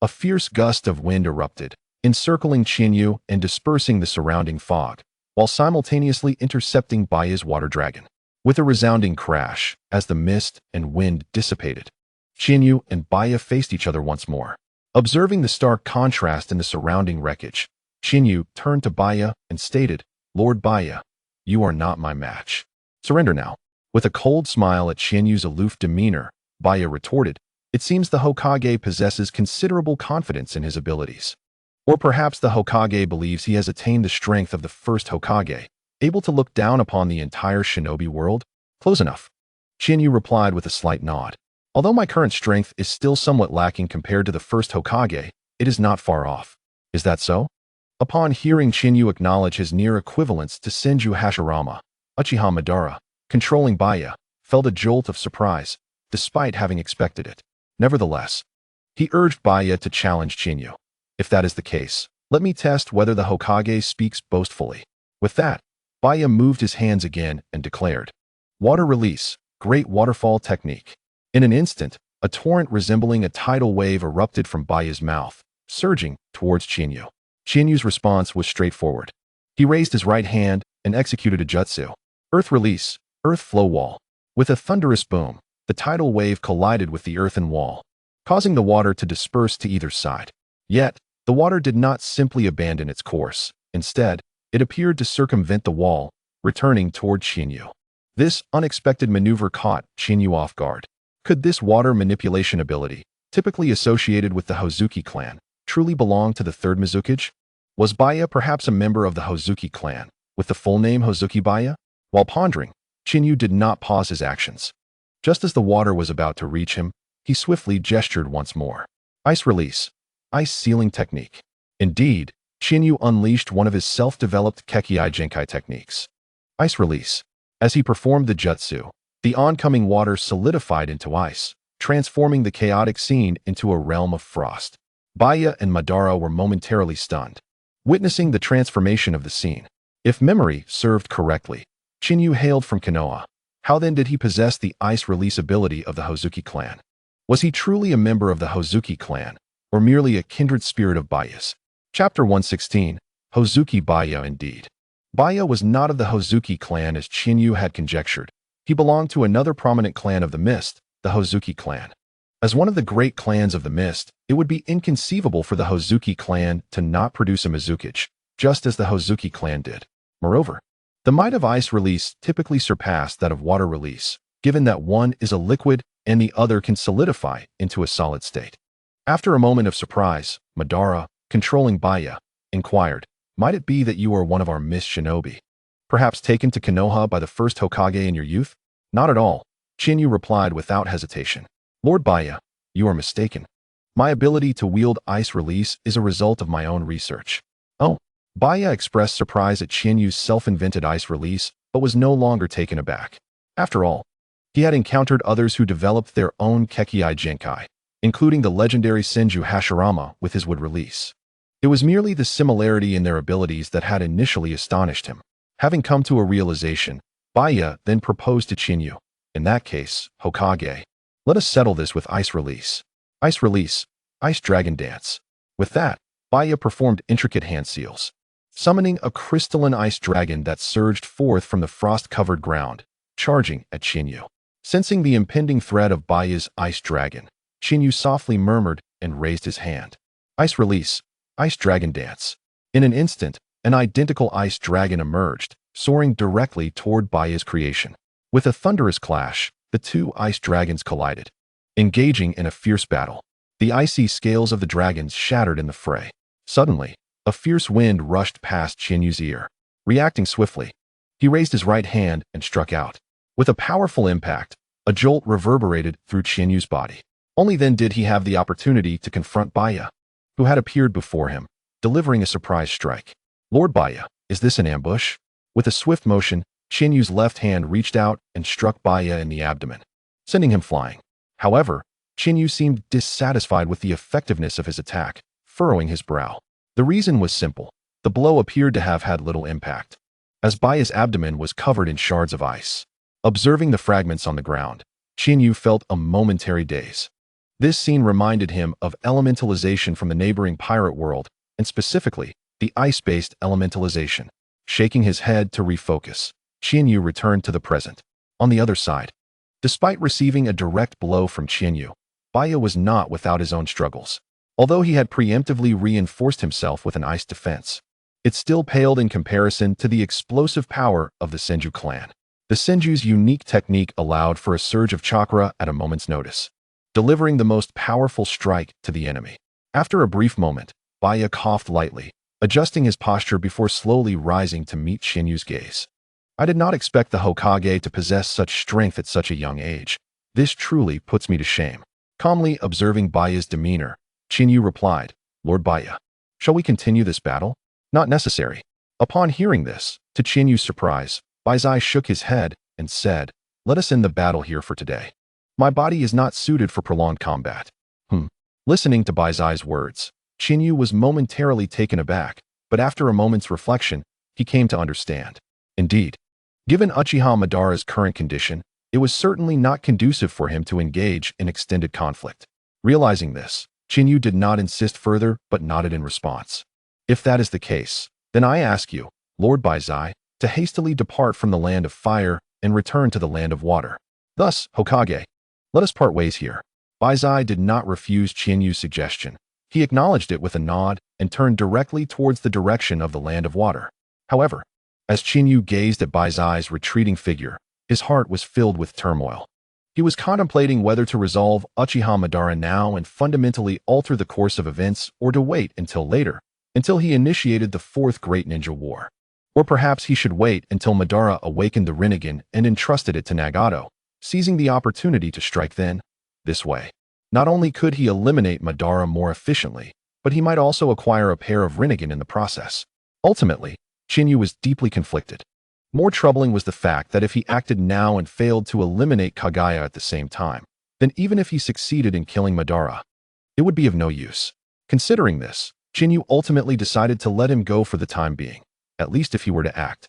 a fierce gust of wind erupted, encircling Qianyu and dispersing the surrounding fog, while simultaneously intercepting Baya's water dragon. With a resounding crash, as the mist and wind dissipated, Qianyu and Baya faced each other once more. Observing the stark contrast in the surrounding wreckage, Qianyu turned to Baya and stated, Lord Baya, you are not my match. Surrender now. With a cold smile at Qianyu's aloof demeanor, Baya retorted, It seems the Hokage possesses considerable confidence in his abilities. Or perhaps the Hokage believes he has attained the strength of the first Hokage, able to look down upon the entire shinobi world? Close enough. Qianyu replied with a slight nod. Although my current strength is still somewhat lacking compared to the first Hokage, it is not far off. Is that so? Upon hearing Qianyu acknowledge his near equivalence to Senju Hashirama, Uchiha Madara, controlling Baya, felt a jolt of surprise, despite having expected it. Nevertheless, he urged Baya to challenge Qianyu. If that is the case, let me test whether the Hokage speaks boastfully. With that, Baya moved his hands again and declared, Water release, great waterfall technique. In an instant, a torrent resembling a tidal wave erupted from Baya's mouth, surging towards Qianyu. Qianyu's response was straightforward. He raised his right hand and executed a jutsu. Earth release, earth flow wall. With a thunderous boom, the tidal wave collided with the earthen wall, causing the water to disperse to either side. Yet, the water did not simply abandon its course. Instead, it appeared to circumvent the wall, returning toward Qianyu. This unexpected maneuver caught Qianyu off guard. Could this water manipulation ability, typically associated with the Hozuki clan, truly belong to the third Mizukage? Was Baya perhaps a member of the Hozuki clan, with the full name Hozuki Baya? While pondering, Qianyu did not pause his actions. Just as the water was about to reach him, he swiftly gestured once more. Ice release, ice sealing technique. Indeed, Qianyu unleashed one of his self-developed Kekkei Genkai techniques. Ice release. As he performed the jutsu, the oncoming water solidified into ice, transforming the chaotic scene into a realm of frost. Baya and Madara were momentarily stunned, witnessing the transformation of the scene. If memory served correctly, Qianyu hailed from Konoha. How then did he possess the ice release ability of the Hozuki clan? Was he truly a member of the Hozuki clan, or merely a kindred spirit of Baya's? Chapter 116, Hozuki Baya indeed. Baya was not of the Hozuki clan as Qianyu had conjectured. He belonged to another prominent clan of the Mist, the Hozuki clan. As one of the great clans of the Mist, it would be inconceivable for the Hozuki clan to not produce a Mizukage, just as the Hozuki clan did. Moreover, the might of ice release typically surpassed that of water release, given that one is a liquid and the other can solidify into a solid state. After a moment of surprise, Madara, controlling Baya, inquired, Might it be that you are one of our Mist shinobi? Perhaps taken to Konoha by the first Hokage in your youth? Not at all, Qianyu replied without hesitation. Lord Baya, you are mistaken. My ability to wield ice release is a result of my own research. Oh, Baya expressed surprise at Qianyu's self-invented ice release, but was no longer taken aback. After all, he had encountered others who developed their own Kekkei Genkai, including the legendary Senju Hashirama with his wood release. It was merely the similarity in their abilities that had initially astonished him. Having come to a realization, Baya then proposed to Qianyu. In that case, Hokage, let us settle this with ice release. Ice release, ice dragon dance. With that, Baya performed intricate hand seals, summoning a crystalline ice dragon that surged forth from the frost-covered ground, charging at Qianyu. Sensing the impending threat of Baya's ice dragon, Qianyu softly murmured and raised his hand. Ice release, ice dragon dance. In an instant, an identical ice dragon emerged, soaring directly toward Baya's creation. With a thunderous clash, the two ice dragons collided, engaging in a fierce battle. The icy scales of the dragons shattered in the fray. Suddenly, a fierce wind rushed past Qianyu's ear. Reacting swiftly, he raised his right hand and struck out. With a powerful impact, a jolt reverberated through Qianyu's body. Only then did he have the opportunity to confront Baya, who had appeared before him, delivering a surprise strike. Lord Baya, is this an ambush? With a swift motion, Qianyu's left hand reached out and struck Baya in the abdomen, sending him flying. However, Qianyu seemed dissatisfied with the effectiveness of his attack, furrowing his brow. The reason was simple. The blow appeared to have had little impact, as Baya's abdomen was covered in shards of ice. Observing the fragments on the ground, Qianyu felt a momentary daze. This scene reminded him of elementalization from the neighboring pirate world, and specifically, the ice-based elementalization. Shaking his head to refocus, Qianyu returned to the present. On the other side, despite receiving a direct blow from Qianyu, Baya was not without his own struggles. Although he had preemptively reinforced himself with an ice defense, it still paled in comparison to the explosive power of the Senju clan. The Senju's unique technique allowed for a surge of chakra at a moment's notice, delivering the most powerful strike to the enemy. After a brief moment, Baya coughed lightly, adjusting his posture before slowly rising to meet Qianyu's gaze. I did not expect the Hokage to possess such strength at such a young age. This truly puts me to shame. Calmly observing Baya's demeanor, Qianyu replied, Lord Baya, shall we continue this battle? Not necessary. Upon hearing this, to Qianyu's surprise, Baizai shook his head and said, let us end the battle here for today. My body is not suited for prolonged combat. Listening to Baizai's words, Qianyu was momentarily taken aback, but after a moment's reflection, he came to understand. Indeed, given Uchiha Madara's current condition, it was certainly not conducive for him to engage in extended conflict. Realizing this, Qianyu did not insist further but nodded in response. If that is the case, then I ask you, Lord Baizai, to hastily depart from the land of fire and return to the land of water. Thus, Hokage, let us part ways here. Baizai did not refuse Qianyu's suggestion. He acknowledged it with a nod and turned directly towards the direction of the land of water. However, as Qianyu gazed at Baizai's retreating figure, his heart was filled with turmoil. He was contemplating whether to resolve Uchiha Madara now and fundamentally alter the course of events, or to wait until later, until he initiated the Fourth Great Ninja War. Or perhaps he should wait until Madara awakened the Rinnegan and entrusted it to Nagato, seizing the opportunity to strike then. This way, not only could he eliminate Madara more efficiently, but he might also acquire a pair of Rinnegan in the process. Ultimately, Qianyu was deeply conflicted. More troubling was the fact that if he acted now and failed to eliminate Kaguya at the same time, then even if he succeeded in killing Madara, it would be of no use. Considering this, Qianyu ultimately decided to let him go for the time being, at least if he were to act.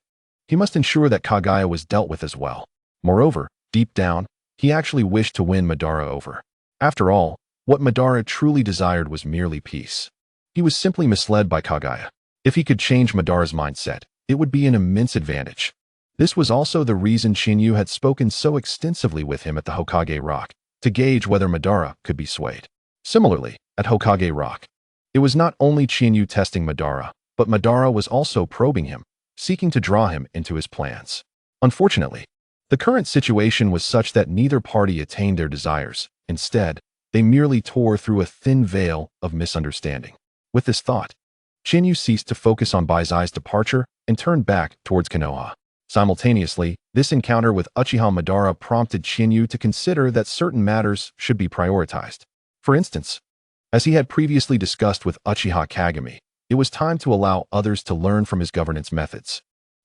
He must ensure that Kaguya was dealt with as well. Moreover, deep down, he actually wished to win Madara over. After all, what Madara truly desired was merely peace. He was simply misled by Kaguya. If he could change Madara's mindset, it would be an immense advantage. This was also the reason Qianyu had spoken so extensively with him at the Hokage Rock, to gauge whether Madara could be swayed. Similarly, at Hokage Rock, it was not only Qianyu testing Madara, but Madara was also probing him, seeking to draw him into his plans. Unfortunately, the current situation was such that neither party attained their desires. Instead, they merely tore through a thin veil of misunderstanding. With this thought, Qianyu ceased to focus on Baizai's departure and turned back towards Konoha. Simultaneously, this encounter with Uchiha Madara prompted Qianyu to consider that certain matters should be prioritized. For instance, as he had previously discussed with Uchiha Kagami, it was time to allow others to learn from his governance methods,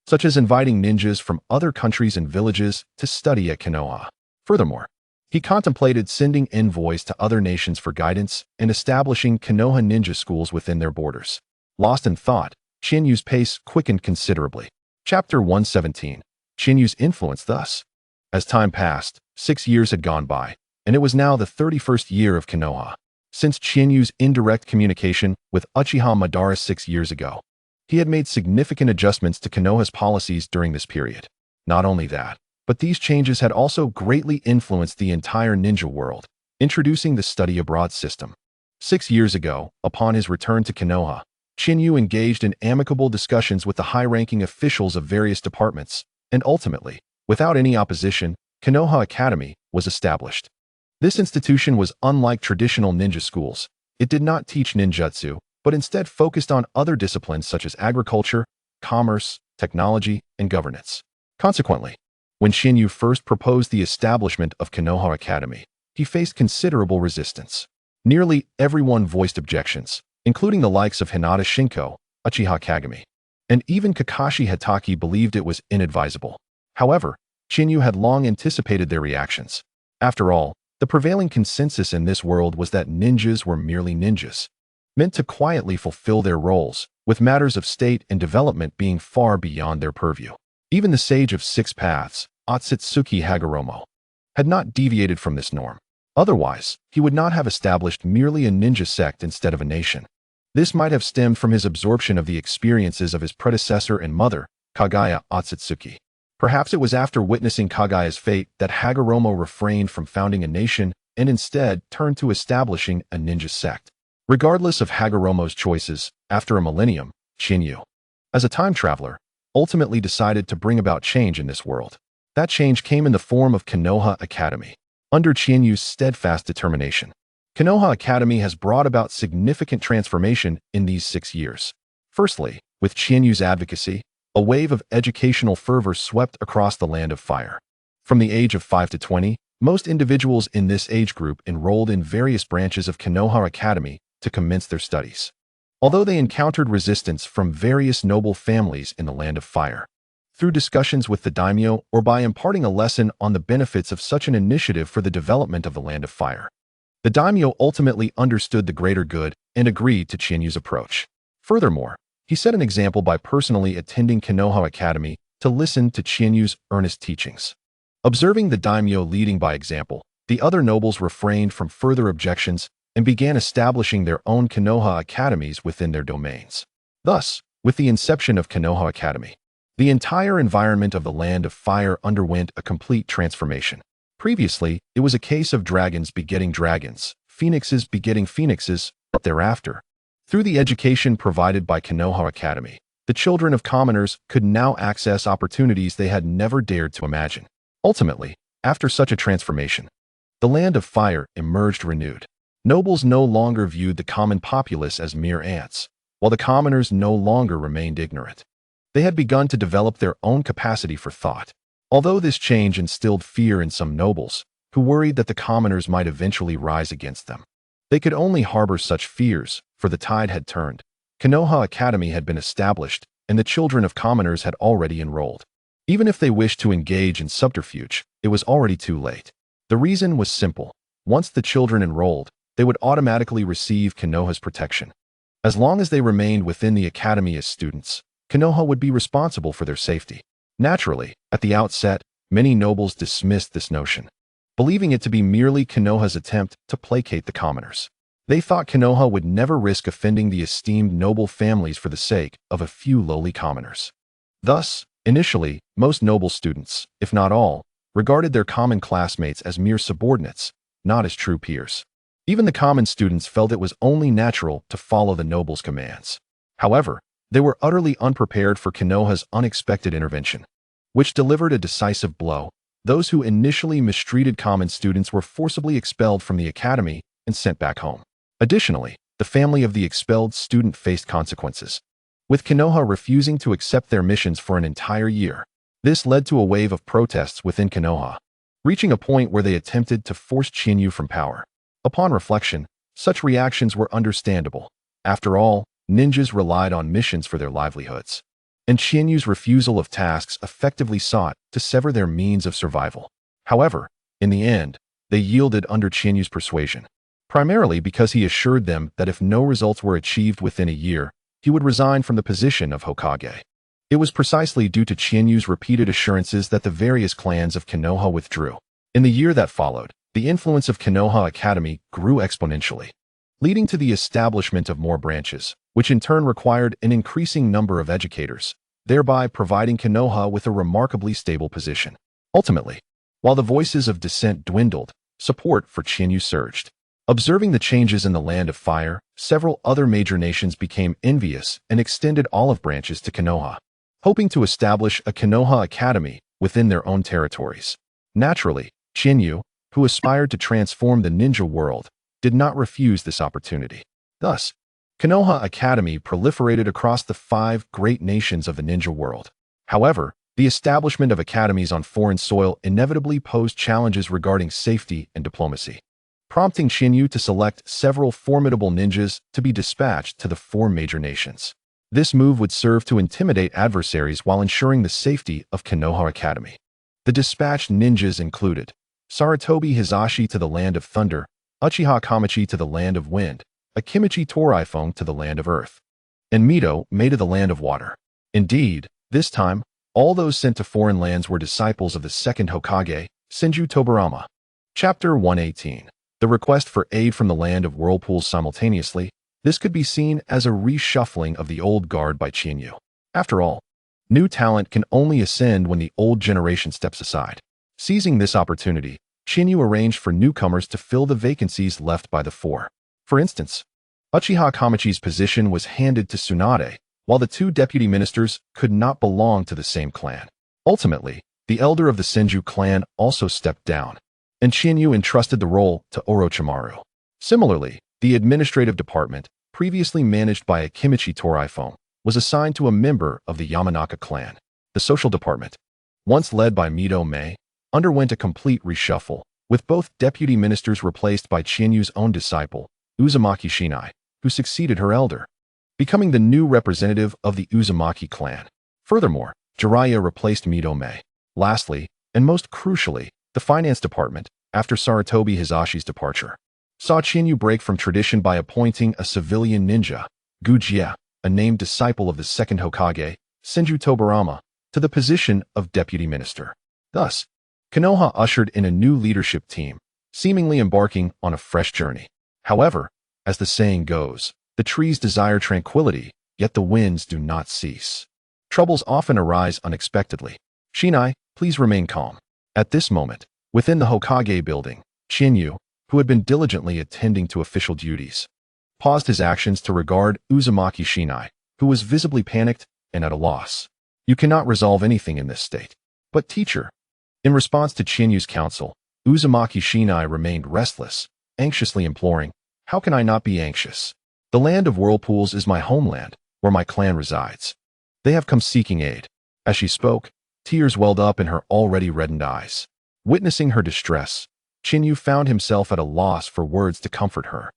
such as inviting ninjas from other countries and villages to study at Konoha. Furthermore, he contemplated sending envoys to other nations for guidance and establishing Konoha ninja schools within their borders. Lost in thought, Qianyu's pace quickened considerably. Chapter 117. Qianyu's influence thus. As time passed, 6 years had gone by, and it was now the 31st year of Konoha. Since Qianyu's indirect communication with Uchiha Madara 6 years ago, he had made significant adjustments to Konoha's policies during this period. Not only that, but these changes had also greatly influenced the entire ninja world, introducing the study abroad system. 6 years ago, upon his return to Konoha, Yu engaged in amicable discussions with the high-ranking officials of various departments, and ultimately, without any opposition, Konoha Academy was established. This institution was unlike traditional ninja schools. It did not teach ninjutsu, but instead focused on other disciplines such as agriculture, commerce, technology, and governance. Consequently, when Yu first proposed the establishment of Konoha Academy, he faced considerable resistance. Nearly everyone voiced objections, including the likes of Hinata Shinko, Uchiha Kagami, and even Kakashi Hatake believed it was inadvisable. However, Yu had long anticipated their reactions. After all, the prevailing consensus in this world was that ninjas were merely ninjas, meant to quietly fulfill their roles, with matters of state and development being far beyond their purview. Even the sage of six paths, Otsutsuki Hagoromo, had not deviated from this norm. Otherwise, he would not have established merely a ninja sect instead of a nation. This might have stemmed from his absorption of the experiences of his predecessor and mother, Kagaya Otsutsuki. Perhaps it was after witnessing Kagaya's fate that Hagoromo refrained from founding a nation and instead turned to establishing a ninja sect. Regardless of Hagoromo's choices, after a millennium, Yu, as a time traveler, ultimately decided to bring about change in this world. That change came in the form of Konoha Academy. Under Yu's steadfast determination, Konoha Academy has brought about significant transformation in these 6 years. Firstly, with Yu's advocacy, a wave of educational fervor swept across the land of fire. From the age of 5 to 20, most individuals in this age group enrolled in various branches of Konoha Academy to commence their studies. Although they encountered resistance from various noble families in the land of fire, through discussions with the daimyo or by imparting a lesson on the benefits of such an initiative for the development of the land of fire, the daimyo ultimately understood the greater good and agreed to Yu's approach. Furthermore, he set an example by personally attending Konoha Academy to listen to Yu's earnest teachings. Observing the daimyo leading by example, the other nobles refrained from further objections and began establishing their own Konoha academies within their domains. Thus, with the inception of Konoha Academy, the entire environment of the Land of Fire underwent a complete transformation. Previously, it was a case of dragons begetting dragons, phoenixes begetting phoenixes, but thereafter, through the education provided by Konoha Academy, the children of commoners could now access opportunities they had never dared to imagine. Ultimately, after such a transformation, the Land of Fire emerged renewed. Nobles no longer viewed the common populace as mere ants, while the commoners no longer remained ignorant. They had begun to develop their own capacity for thought. Although this change instilled fear in some nobles, who worried that the commoners might eventually rise against them, they could only harbor such fears, for the tide had turned. Konoha Academy had been established, and the children of commoners had already enrolled. Even if they wished to engage in subterfuge, it was already too late. The reason was simple. Once the children enrolled, they would automatically receive Konoha's protection. As long as they remained within the academy as students, Konoha would be responsible for their safety. Naturally, at the outset, many nobles dismissed this notion, believing it to be merely Konoha's attempt to placate the commoners. They thought Konoha would never risk offending the esteemed noble families for the sake of a few lowly commoners. Thus, initially, most noble students, if not all, regarded their common classmates as mere subordinates, not as true peers. Even the common students felt it was only natural to follow the nobles' commands. However, they were utterly unprepared for Konoha's unexpected intervention, which delivered a decisive blow. Those who initially mistreated common students were forcibly expelled from the academy and sent back home. Additionally, the family of the expelled student faced consequences, with Konoha refusing to accept their missions for an entire year. This led to a wave of protests within Konoha, reaching a point where they attempted to force Yu from power. Upon reflection, such reactions were understandable. After all, ninjas relied on missions for their livelihoods, and Yu's refusal of tasks effectively sought to sever their means of survival. However, in the end, they yielded under Yu's persuasion, primarily because he assured them that if no results were achieved within a year, he would resign from the position of Hokage. It was precisely due to Yu's repeated assurances that the various clans of Konoha withdrew. In the year that followed, the influence of Konoha Academy grew exponentially, leading to the establishment of more branches, which in turn required an increasing number of educators, thereby providing Konoha with a remarkably stable position. Ultimately, while the voices of dissent dwindled, support for Yu surged. Observing the changes in the Land of Fire, several other major nations became envious and extended olive branches to Konoha, hoping to establish a Konoha Academy within their own territories. Naturally, Shinyu, who aspired to transform the ninja world, did not refuse this opportunity. Thus, Konoha Academy proliferated across the 5 great nations of the ninja world. However, the establishment of academies on foreign soil inevitably posed challenges regarding safety and diplomacy, prompting Shinyu to select several formidable ninjas to be dispatched to the 4 major nations. This move would serve to intimidate adversaries while ensuring the safety of Konoha Academy. The dispatched ninjas included Sarutobi Hizashi to the Land of Thunder, Uchiha Kamachi to the Land of Wind, Akimichi Toraifong to the Land of Earth, and Mito Mei to the Land of Water. Indeed, this time, all those sent to foreign lands were disciples of the second Hokage, Senju Tobarama. Chapter 118. The request for aid from the Land of Whirlpools simultaneously. This could be seen as a reshuffling of the old guard by Shinyu. After all, new talent can only ascend when the old generation steps aside. Seizing this opportunity, Shinyu arranged for newcomers to fill the vacancies left by the 4. For instance, Uchiha Kamachi's position was handed to Tsunade, while the 2 deputy ministers could not belong to the same clan. Ultimately, the elder of the Senju clan also stepped down, and Shinyu entrusted the role to Orochimaru. Similarly, the administrative department, previously managed by Akimichi Toraifong, was assigned to a member of the Yamanaka clan. The social department, once led by Mito Mei, underwent a complete reshuffle, with both deputy ministers replaced by Chinyu's own disciple, Uzumaki Shinai, who succeeded her elder, becoming the new representative of the Uzumaki clan. Furthermore, Jiraiya replaced Mito Mei. Lastly, and most crucially, the finance department, after Sarutobi Hizashi's departure, saw Chinyu break from tradition by appointing a civilian ninja, Gujie, a named disciple of the second Hokage, Senju Tobarama, to the position of deputy minister. Thus, Konoha ushered in a new leadership team, seemingly embarking on a fresh journey. However, as the saying goes, the trees desire tranquility, yet the winds do not cease. Troubles often arise unexpectedly. Shinai, please remain calm. At this moment, within the Hokage building, Shinyu, who had been diligently attending to official duties, paused his actions to regard Uzumaki Shinai, who was visibly panicked and at a loss. You cannot resolve anything in this state. But teacher. In response to Chinyu's counsel, Uzumaki Shinai remained restless, anxiously imploring, how can I not be anxious? The Land of Whirlpools is my homeland, where my clan resides. They have come seeking aid. As she spoke, tears welled up in her already reddened eyes. Witnessing her distress, Chinyu found himself at a loss for words to comfort her.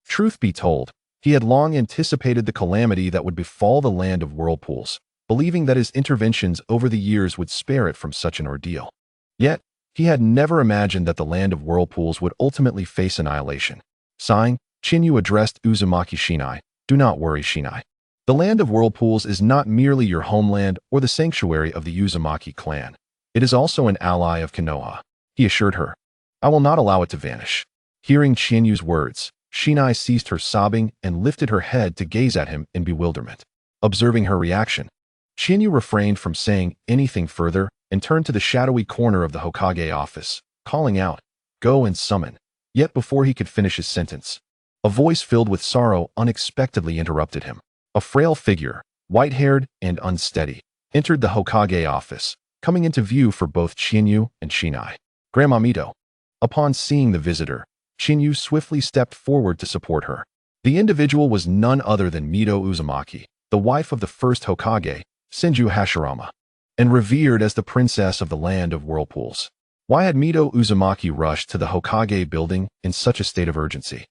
Truth be told, he had long anticipated the calamity that would befall the Land of Whirlpools, believing that his interventions over the years would spare it from such an ordeal. Yet, he had never imagined that the Land of Whirlpools would ultimately face annihilation. Sighing, Chinyu addressed Uzumaki Shinai, do not worry, Shinai. The Land of Whirlpools is not merely your homeland or the sanctuary of the Uzumaki clan. It is also an ally of Konoha, he assured her. I will not allow it to vanish. Hearing Chinyu's words, Shinai ceased her sobbing and lifted her head to gaze at him in bewilderment. Observing her reaction, Chinyu refrained from saying anything further and turned to the shadowy corner of the Hokage office, calling out, go and summon. Yet before he could finish his sentence, a voice filled with sorrow unexpectedly interrupted him. A frail figure, white-haired and unsteady, entered the Hokage office, coming into view for both Chinyu and Shinai. Grandma Mito. Upon seeing the visitor, Chinyu swiftly stepped forward to support her. The individual was none other than Mito Uzumaki, the wife of the first Hokage, Senju Hashirama, and revered as the princess of the Land of Whirlpools. Why had Mito Uzumaki rushed to the Hokage building in such a state of urgency?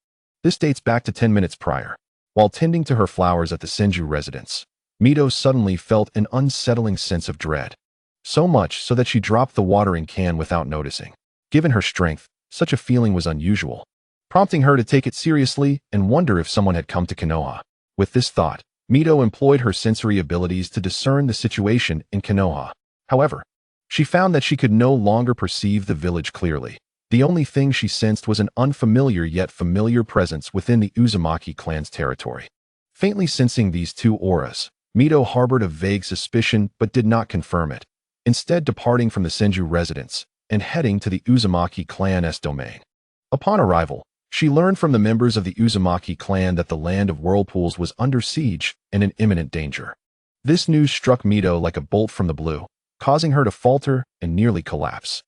This dates back to 10 minutes prior. While tending to her flowers at the Senju residence, Mito suddenly felt an unsettling sense of dread. So much so that she dropped the watering can without noticing. Given her strength, such a feeling was unusual, prompting her to take it seriously and wonder if someone had come to Konoha. With this thought, Mito employed her sensory abilities to discern the situation in Konoha. However, she found that she could no longer perceive the village clearly. The only thing she sensed was an unfamiliar yet familiar presence within the Uzumaki clan's territory. Faintly sensing these two auras, Mito harbored a vague suspicion but did not confirm it, instead departing from the Senju residence and heading to the Uzumaki clan's domain. Upon arrival, She learned from the members of the Uzumaki clan that the land of whirlpools was under siege and in imminent danger. This news struck Mito like a bolt from the blue, causing her to falter and nearly collapse.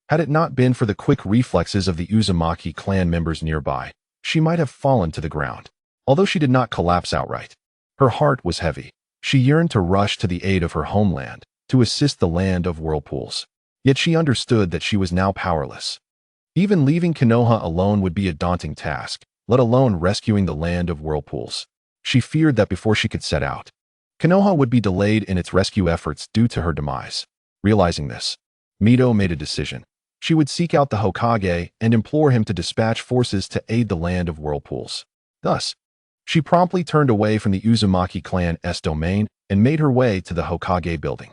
Had it not been for the quick reflexes of the Uzumaki clan members nearby, she might have fallen to the ground. Although she did not collapse outright, her heart was heavy. She yearned to rush to the aid of her homeland, to assist the land of whirlpools. Yet she understood that she was now powerless. Even leaving Konoha alone would be a daunting task, let alone rescuing the land of whirlpools. She feared that before she could set out, Konoha would be delayed in its rescue efforts due to her demise. Realizing this, Mito made a decision. She would seek out the Hokage and implore him to dispatch forces to aid the land of whirlpools. Thus, she promptly turned away from the Uzumaki clan's domain and made her way to the Hokage building.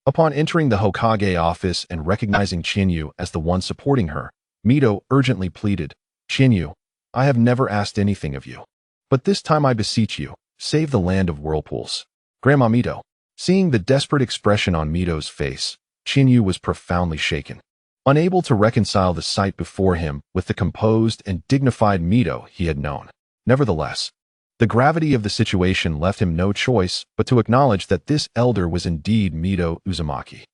Upon entering the Hokage office and recognizing Chinyu as the one supporting her, Mito urgently pleaded, "Chinyu, I have never asked anything of you. But this time I beseech you, save the land of whirlpools." Grandma Mito. Seeing the desperate expression on Mito's face, Chinyu was profoundly shaken. Unable to reconcile the sight before him with the composed and dignified Mito he had known. Nevertheless, the gravity of the situation left him no choice but to acknowledge that this elder was indeed Mito Uzumaki,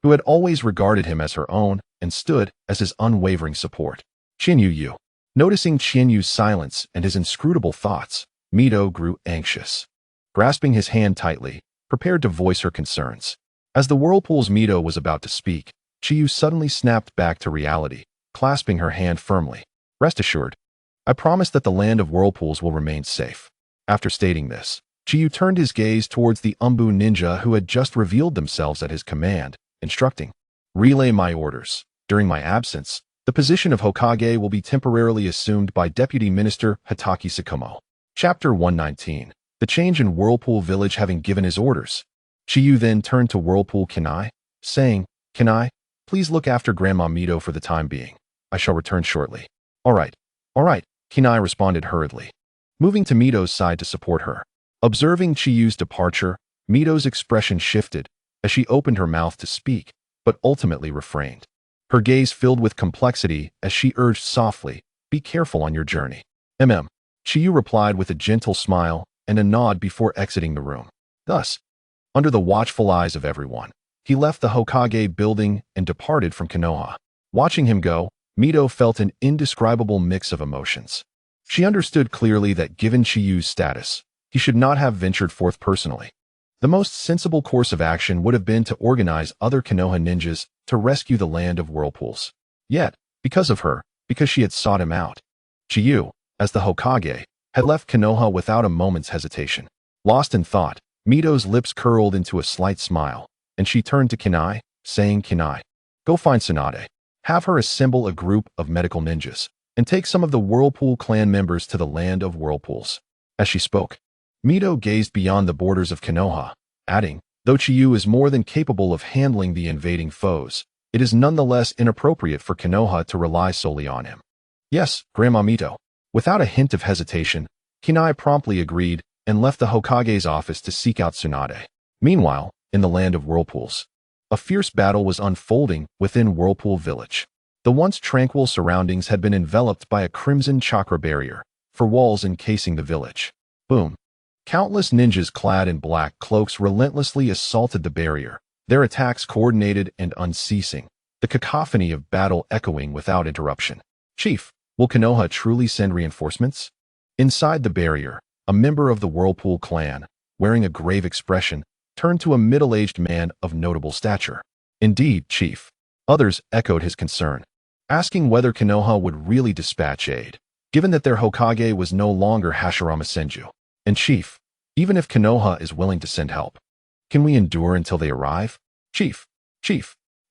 who had always regarded him as her own and stood as his unwavering support. Chinyu. Noticing Chinyu's silence and his inscrutable thoughts, Mito grew anxious. Grasping his hand tightly, prepared to voice her concerns. As the whirlpool's Mito was about to speak, Chiyu suddenly snapped back to reality, clasping her hand firmly. "Rest assured, I promise that the land of whirlpools will remain safe." After stating this, Chiyu turned his gaze towards the Umbu ninja who had just revealed themselves at his command, instructing, "Relay my orders. During my absence, the position of Hokage will be temporarily assumed by Deputy Minister Hataki Tsukumo." Chapter 119. The change in Whirlpool Village. Having given his orders, Chiyu then turned to Whirlpool Kanai, saying, "Kanai, please look after Grandma Mito for the time being. I shall return shortly." All right, Kanai responded hurriedly, moving to Mito's side to support her. Observing Chiyu's departure, Mito's expression shifted as she opened her mouth to speak, but ultimately refrained. Her gaze filled with complexity as she urged softly, "Be careful on your journey." Chiyu replied with a gentle smile and a nod before exiting the room. Thus, under the watchful eyes of everyone, he left the Hokage building and departed from Konoha. Watching him go, Mito felt an indescribable mix of emotions. She understood clearly that given Chiyu's status, he should not have ventured forth personally. The most sensible course of action would have been to organize other Konoha ninjas to rescue the land of whirlpools. Yet, because she had sought him out, Chiyu, as the Hokage, had left Konoha without a moment's hesitation. Lost in thought, Mito's lips curled into a slight smile, and she turned to Kanai, saying, "Kanai, go find Tsunade. Have her assemble a group of medical ninjas, and take some of the Whirlpool clan members to the land of whirlpools." As she spoke, Mito gazed beyond the borders of Konoha, adding, "Though Chiyu is more than capable of handling the invading foes, it is nonetheless inappropriate for Konoha to rely solely on him." "Yes, Grandma Mito." Without a hint of hesitation, Kanai promptly agreed and left the Hokage's office to seek out Tsunade. Meanwhile, in the land of whirlpools, a fierce battle was unfolding within Whirlpool Village. The once tranquil surroundings had been enveloped by a crimson chakra barrier for walls encasing the village. Boom! Countless ninjas clad in black cloaks relentlessly assaulted the barrier, their attacks coordinated and unceasing, the cacophony of battle echoing without interruption. "Chief, will Konoha truly send reinforcements?" Inside the barrier, a member of the Whirlpool clan, wearing a grave expression, turned to a middle-aged man of notable stature. "Indeed, Chief." Others echoed his concern, asking whether Konoha would really dispatch aid, given that their Hokage was no longer Hashirama Senju. "And Chief, even if Konoha is willing to send help, can we endure until they arrive?" Chief.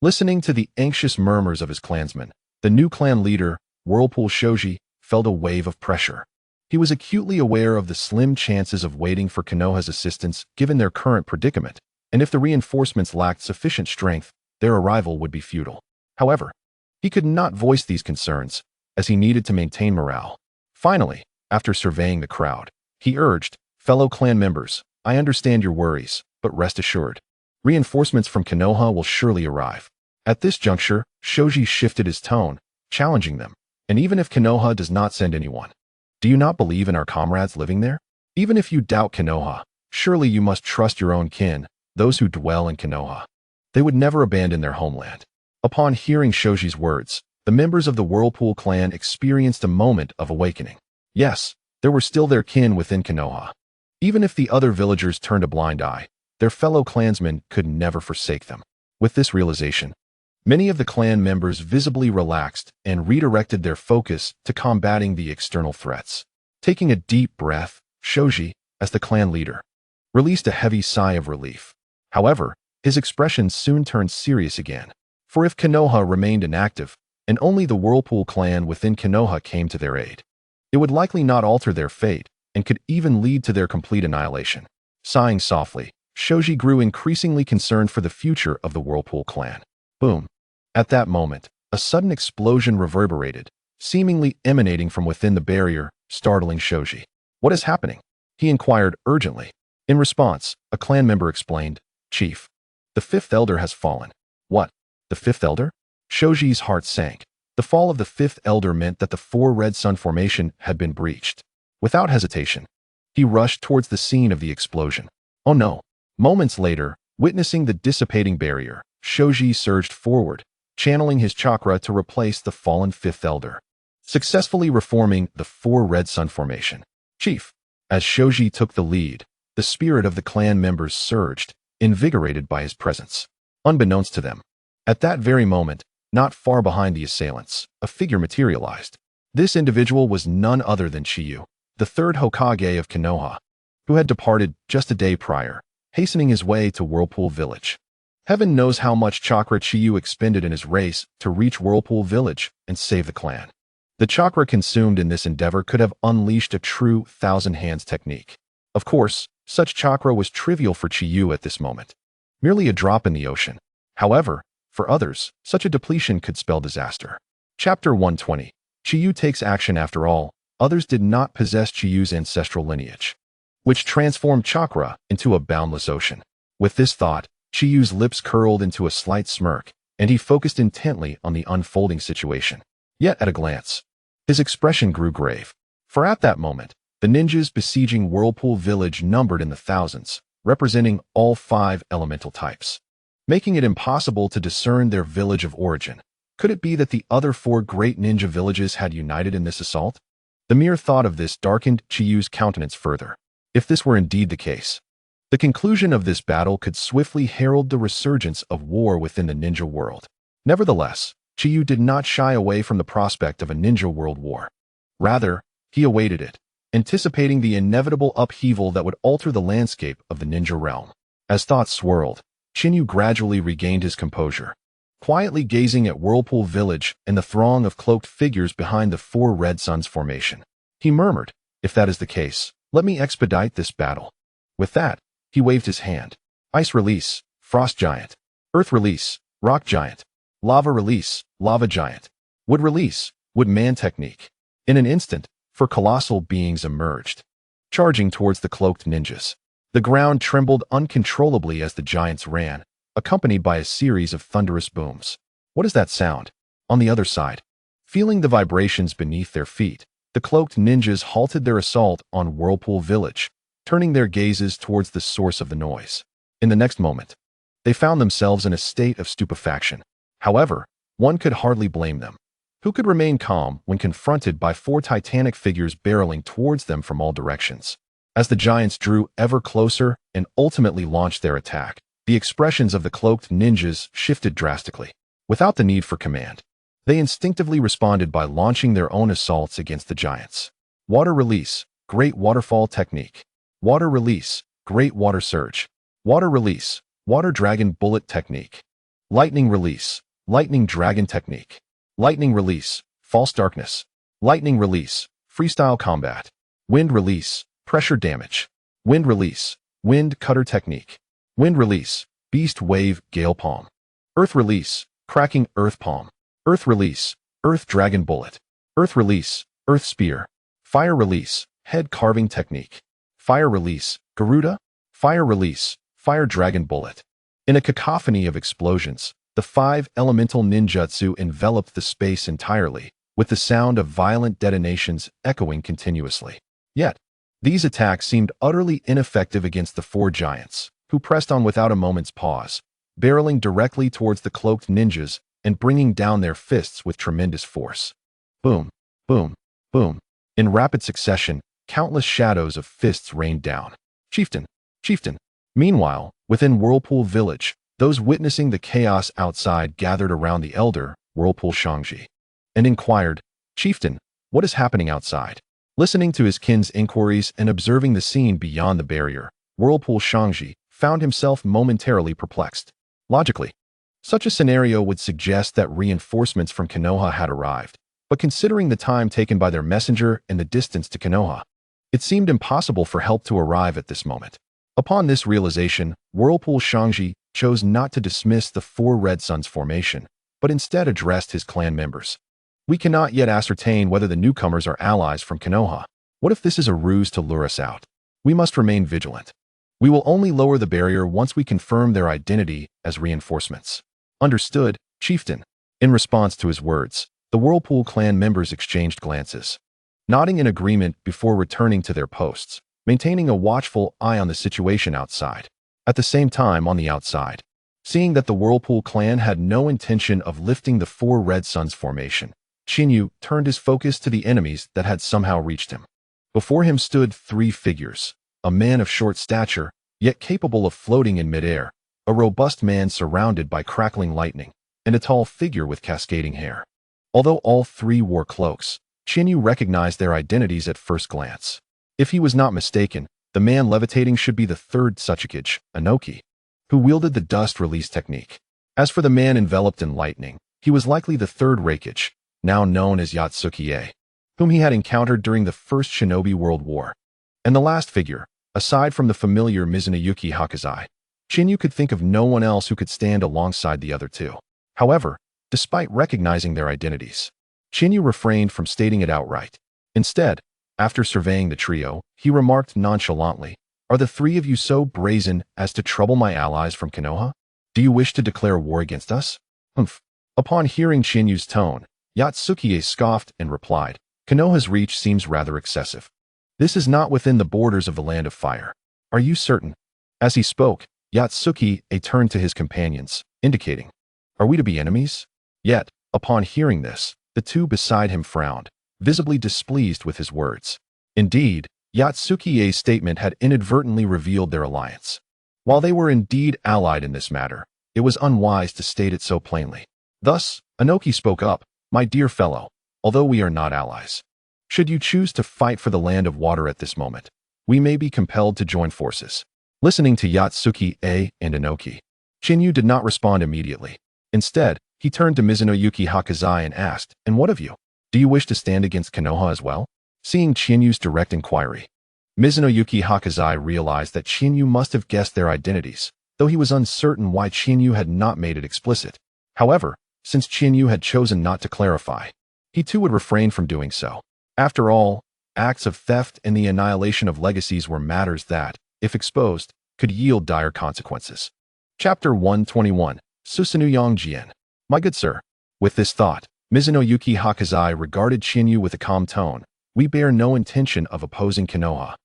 Listening to the anxious murmurs of his clansmen, the new clan leader, Whirlpool Shoji, felt a wave of pressure. He was acutely aware of the slim chances of waiting for Konoha's assistance given their current predicament, and if the reinforcements lacked sufficient strength, their arrival would be futile. However, he could not voice these concerns, as he needed to maintain morale. Finally, after surveying the crowd, he urged, "Fellow clan members, I understand your worries, but rest assured, reinforcements from Konoha will surely arrive." At this juncture, Shoji shifted his tone, challenging them. And even if Konoha does not send anyone, do you not believe in our comrades living there? Even if you doubt Konoha, surely you must trust your own kin, those who dwell in Konoha. They would never abandon their homeland. Upon hearing Shoji's words, the members of the Whirlpool clan experienced a moment of awakening. Yes, there were still their kin within Konoha. Even if the other villagers turned a blind eye, their fellow clansmen could never forsake them. With this realization, many of the clan members visibly relaxed and redirected their focus to combating the external threats. Taking a deep breath, Shoji, as the clan leader, released a heavy sigh of relief. However, his expression soon turned serious again. For if Konoha remained inactive, and only the Whirlpool clan within Konoha came to their aid, it would likely not alter their fate and could even lead to their complete annihilation. Sighing softly, Shoji grew increasingly concerned for the future of the Whirlpool clan. Boom. At that moment, a sudden explosion reverberated, seemingly emanating from within the barrier, startling Shoji. What is happening? He inquired urgently. In response, a clan member explained, Chief, the fifth elder has fallen. What? The fifth elder? Shoji's heart sank. The fall of the fifth elder meant that the four red sun formation had been breached. Without hesitation, he rushed towards the scene of the explosion. Oh no. Moments later, witnessing the dissipating barrier, Shoji surged forward, channeling his chakra to replace the fallen fifth elder, successfully reforming the four red sun formation. Chief, as Shoji took the lead, the spirit of the clan members surged, invigorated by his presence. Unbeknownst to them, at that very moment, not far behind the assailants, a figure materialized. This individual was none other than Chiyu, the third Hokage of Konoha, who had departed just a day prior, hastening his way to Whirlpool Village. Heaven knows how much chakra Chiyu expended in his race to reach Whirlpool Village and save the clan. The chakra consumed in this endeavor could have unleashed a true thousand hands technique. Of course, such chakra was trivial for Chiyu at this moment, merely a drop in the ocean. However, for others, such a depletion could spell disaster. Chapter 120. Chiyu takes action. After all, others did not possess Chiyu's ancestral lineage, which transformed chakra into a boundless ocean. With this thought, Chiyu's lips curled into a slight smirk, and he focused intently on the unfolding situation. Yet at a glance, his expression grew grave. For at that moment, the ninjas besieging Whirlpool Village numbered in the thousands, representing all 5 elemental types, making it impossible to discern their village of origin. Could it be that the other 4 great ninja villages had united in this assault? The mere thought of this darkened Chiyu's countenance further. If this were indeed the case, the conclusion of this battle could swiftly herald the resurgence of war within the ninja world. Nevertheless, Chiyu did not shy away from the prospect of a ninja world war. Rather, he awaited it, anticipating the inevitable upheaval that would alter the landscape of the ninja realm. As thoughts swirled, Chinyu gradually regained his composure, quietly gazing at Whirlpool Village and the throng of cloaked figures behind the 4 red suns formation. He murmured, if that is the case, let me expedite this battle. With that, he waved his hand. Ice release, frost giant. Earth release, rock giant. Lava release, lava giant. Wood release, wood man technique. In an instant, 4 colossal beings emerged, charging towards the cloaked ninjas. The ground trembled uncontrollably as the giants ran, accompanied by a series of thunderous booms. What is that sound? On the other side, feeling the vibrations beneath their feet, the cloaked ninjas halted their assault on Whirlpool Village, turning their gazes towards the source of the noise. In the next moment, they found themselves in a state of stupefaction. However, one could hardly blame them. Who could remain calm when confronted by 4 titanic figures barreling towards them from all directions? As the giants drew ever closer and ultimately launched their attack, the expressions of the cloaked ninjas shifted drastically. Without the need for command, they instinctively responded by launching their own assaults against the giants. Water release, great waterfall technique. Water release, great water surge. Water release, water dragon bullet technique. Lightning release, lightning dragon technique. Lightning release, false darkness. Lightning release, freestyle combat. Wind release, pressure damage. Wind release, wind cutter technique. Wind release, beast wave gale palm. Earth release, cracking earth palm. Earth release, earth dragon bullet. Earth release, earth spear. Fire release, head carving technique. Fire release, Garuda. Fire release, fire dragon bullet. In a cacophony of explosions, the 5 elemental ninjutsu enveloped the space entirely, with the sound of violent detonations echoing continuously. Yet, these attacks seemed utterly ineffective against the four giants, who pressed on without a moment's pause, barreling directly towards the cloaked ninjas and bringing down their fists with tremendous force. Boom, boom, boom. In rapid succession, countless shadows of fists rained down. Chieftain, chieftain. Meanwhile, within Whirlpool Village, those witnessing the chaos outside gathered around the elder, Whirlpool Shangji, and inquired, Chieftain, what is happening outside? Listening to his kin's inquiries and observing the scene beyond the barrier, Whirlpool Shangji found himself momentarily perplexed. Logically, such a scenario would suggest that reinforcements from Konoha had arrived, but considering the time taken by their messenger and the distance to Konoha, it seemed impossible for help to arrive at this moment. Upon this realization, Whirlpool Shangji chose not to dismiss the four Red Suns formation, but instead addressed his clan members. We cannot yet ascertain whether the newcomers are allies from Konoha. What if this is a ruse to lure us out? We must remain vigilant. We will only lower the barrier once we confirm their identity as reinforcements. Understood, Chieftain. In response to his words, the Whirlpool clan members exchanged glances, nodding in agreement before returning to their posts, maintaining a watchful eye on the situation outside. At the same time, on the outside, seeing that the Whirlpool clan had no intention of lifting the four Red Suns formation, Chinyu turned his focus to the enemies that had somehow reached him. Before him stood three figures, a man of short stature, yet capable of floating in midair, a robust man surrounded by crackling lightning, and a tall figure with cascading hair. Although all three wore cloaks, Chinyu recognized their identities at first glance. If he was not mistaken, the man levitating should be the third Tsuchikage, Inoki, who wielded the dust release technique. As for the man enveloped in lightning, he was likely the third Reikage, now known as Yatsuki-e, whom he had encountered during the First Shinobi World War. And the last figure, aside from the familiar Mizunayuki Hakazai, Chinyu could think of no one else who could stand alongside the other two. However, despite recognizing their identities, Chinyu refrained from stating it outright. Instead, after surveying the trio, he remarked nonchalantly, Are the three of you so brazen as to trouble my allies from Konoha? Do you wish to declare war against us? Humph. Upon hearing Chinyu's tone, Yatsuki-e scoffed and replied, Konoha's reach seems rather excessive. This is not within the borders of the Land of Fire. Are you certain? As he spoke, Yatsuki-e turned to his companions, indicating, Are we to be enemies? Yet, upon hearing this, the two beside him frowned, visibly displeased with his words. Indeed, Yatsuki-e's statement had inadvertently revealed their alliance. While they were indeed allied in this matter, it was unwise to state it so plainly. Thus, Inoki spoke up, My dear fellow, although we are not allies, should you choose to fight for the Land of Water at this moment, we may be compelled to join forces. Listening to Yatsuki-e and Inoki, Chinyu did not respond immediately. Instead, he turned to Mizunayuki Hakazai and asked, And what of you? Do you wish to stand against Konoha as well? Seeing Chinyu's direct inquiry, Mizunayuki Hakazai realized that Chinyu must have guessed their identities, though he was uncertain why Chinyu had not made it explicit. However, since Chinyu had chosen not to clarify, he too would refrain from doing so. After all, acts of theft and the annihilation of legacies were matters that, if exposed, could yield dire consequences. Chapter 121, Susanuyong Jian. My good sir. With this thought, Mizunayuki Hakazai regarded Chinyu with a calm tone. We bear no intention of opposing Konoha.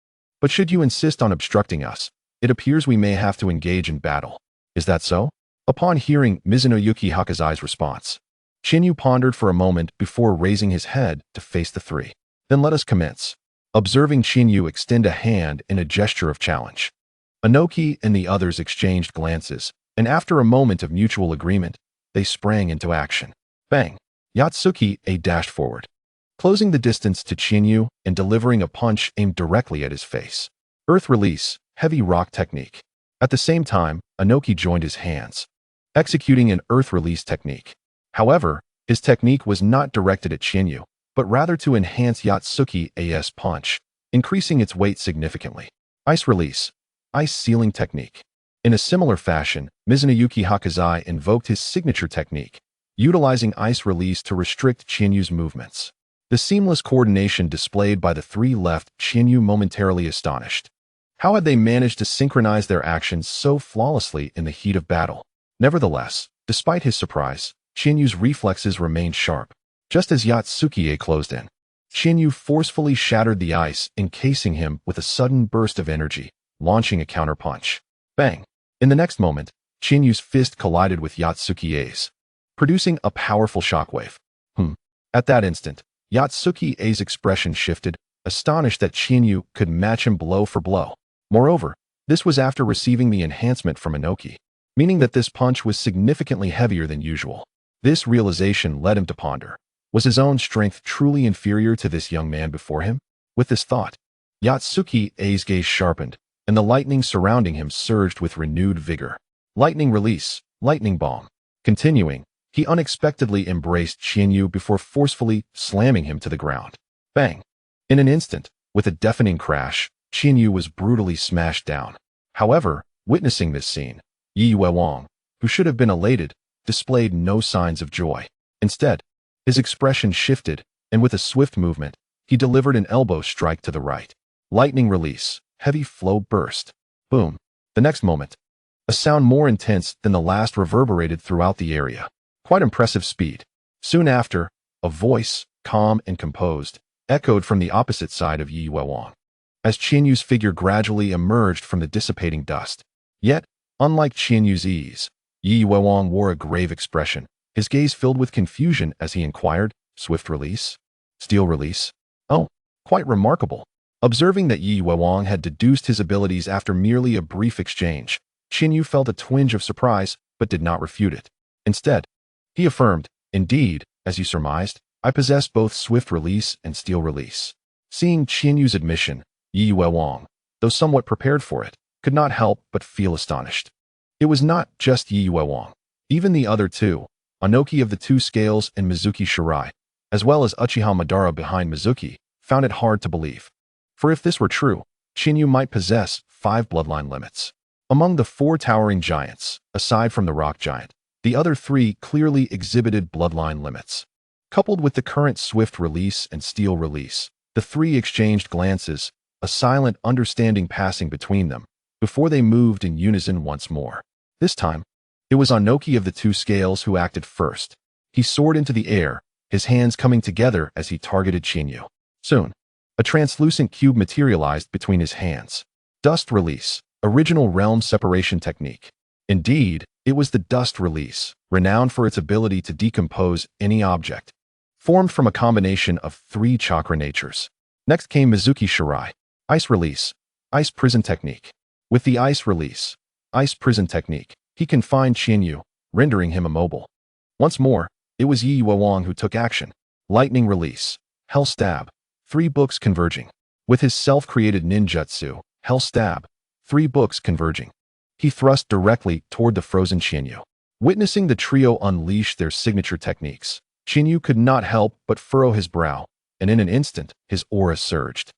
But should you insist on obstructing us, it appears we may have to engage in battle. Is that so? Upon hearing Mizunayuki Hakazai's response, Chinyu pondered for a moment before raising his head to face the three. Then let us commence. Observing Chinyu extend a hand in a gesture of challenge, Inoki and the others exchanged glances, and after a moment of mutual agreement, they sprang into action. Bang! Yatsuki-e dashed forward, closing the distance to Chinyu and delivering a punch aimed directly at his face. Earth release, heavy rock technique. At the same time, Inoki joined his hands, executing an earth release technique. However, his technique was not directed at Chinyu, but rather to enhance Yatsuki-e's punch, increasing its weight significantly. Ice release, ice sealing technique. In a similar fashion, Mizunayuki Hakazai invoked his signature technique, utilizing ice release to restrict Chinyu's movements. The seamless coordination displayed by the three left Chinyu momentarily astonished. How had they managed to synchronize their actions so flawlessly in the heat of battle? Nevertheless, despite his surprise, Chinyu's reflexes remained sharp. Just as Yatsukie closed in, Qianyu forcefully shattered the ice, encasing him with a sudden burst of energy, launching a counterpunch. Bang! In the next moment, Qianyu's fist collided with Yatsukie's, producing a powerful shockwave. At that instant, Yatsukie's expression shifted, astonished that Qianyu could match him blow for blow. Moreover, this was after receiving the enhancement from Inoki, meaning that this punch was significantly heavier than usual. This realization led him to ponder. Was his own strength truly inferior to this young man before him? With this thought, Yatsukie's gaze sharpened, and the lightning surrounding him surged with renewed vigor. Lightning release, lightning bomb. Continuing, he unexpectedly embraced Qianyu before forcefully slamming him to the ground. Bang! In an instant, with a deafening crash, Qianyu was brutally smashed down. However, witnessing this scene, Yi Wang, who should have been elated, displayed no signs of joy. Instead, his expression shifted, and with a swift movement, he delivered an elbow strike to the right. Lightning release, heavy flow burst. Boom. The next moment, a sound more intense than the last reverberated throughout the area. Quite impressive speed. Soon after, a voice, calm and composed, echoed from the opposite side of Yi Wang, as Qianyu's figure gradually emerged from the dissipating dust. Yet, unlike Qianyu's ease, Yi Wang wore a grave expression, his gaze filled with confusion as he inquired, "Swift release? Steel release? Oh, quite remarkable." Observing that Yi Wang had deduced his abilities after merely a brief exchange, Qianyu felt a twinge of surprise but did not refute it. Instead, he affirmed, "Indeed, as you surmised, I possess both swift release and steel release." Seeing Qianyu's admission, Yi Wang, though somewhat prepared for it, could not help but feel astonished. It was not just Yi Wang. Even the other two, Inoki of the Two Scales and Mizuki Shirai, as well as Uchiha Madara behind Mizuki, found it hard to believe. For if this were true, Qianyu might possess 5 bloodline limits. Among the 4 towering giants, aside from the rock giant, the other 3 clearly exhibited bloodline limits. Coupled with the current swift release and steel release, the 3 exchanged glances, a silent understanding passing between them, before they moved in unison once more. This time, it was Inoki of the Two Scales who acted first. He soared into the air, his hands coming together as he targeted Qianyu. Soon, a translucent cube materialized between his hands. Dust release, original realm separation technique. Indeed, it was the dust release, renowned for its ability to decompose any object, formed from a combination of 3 chakra natures. Next came Mizuki Shirai, ice release, ice prison technique. With the ice release, ice prison technique, he confined Qianyu, rendering him immobile. Once more, it was Yi Wang who took action. Lightning release, hell stab, 3 books converging. With his self-created ninjutsu, hell stab, 3 books converging, he thrust directly toward the frozen Qianyu. Witnessing the trio unleash their signature techniques, Qianyu could not help but furrow his brow, and in an instant, his aura surged.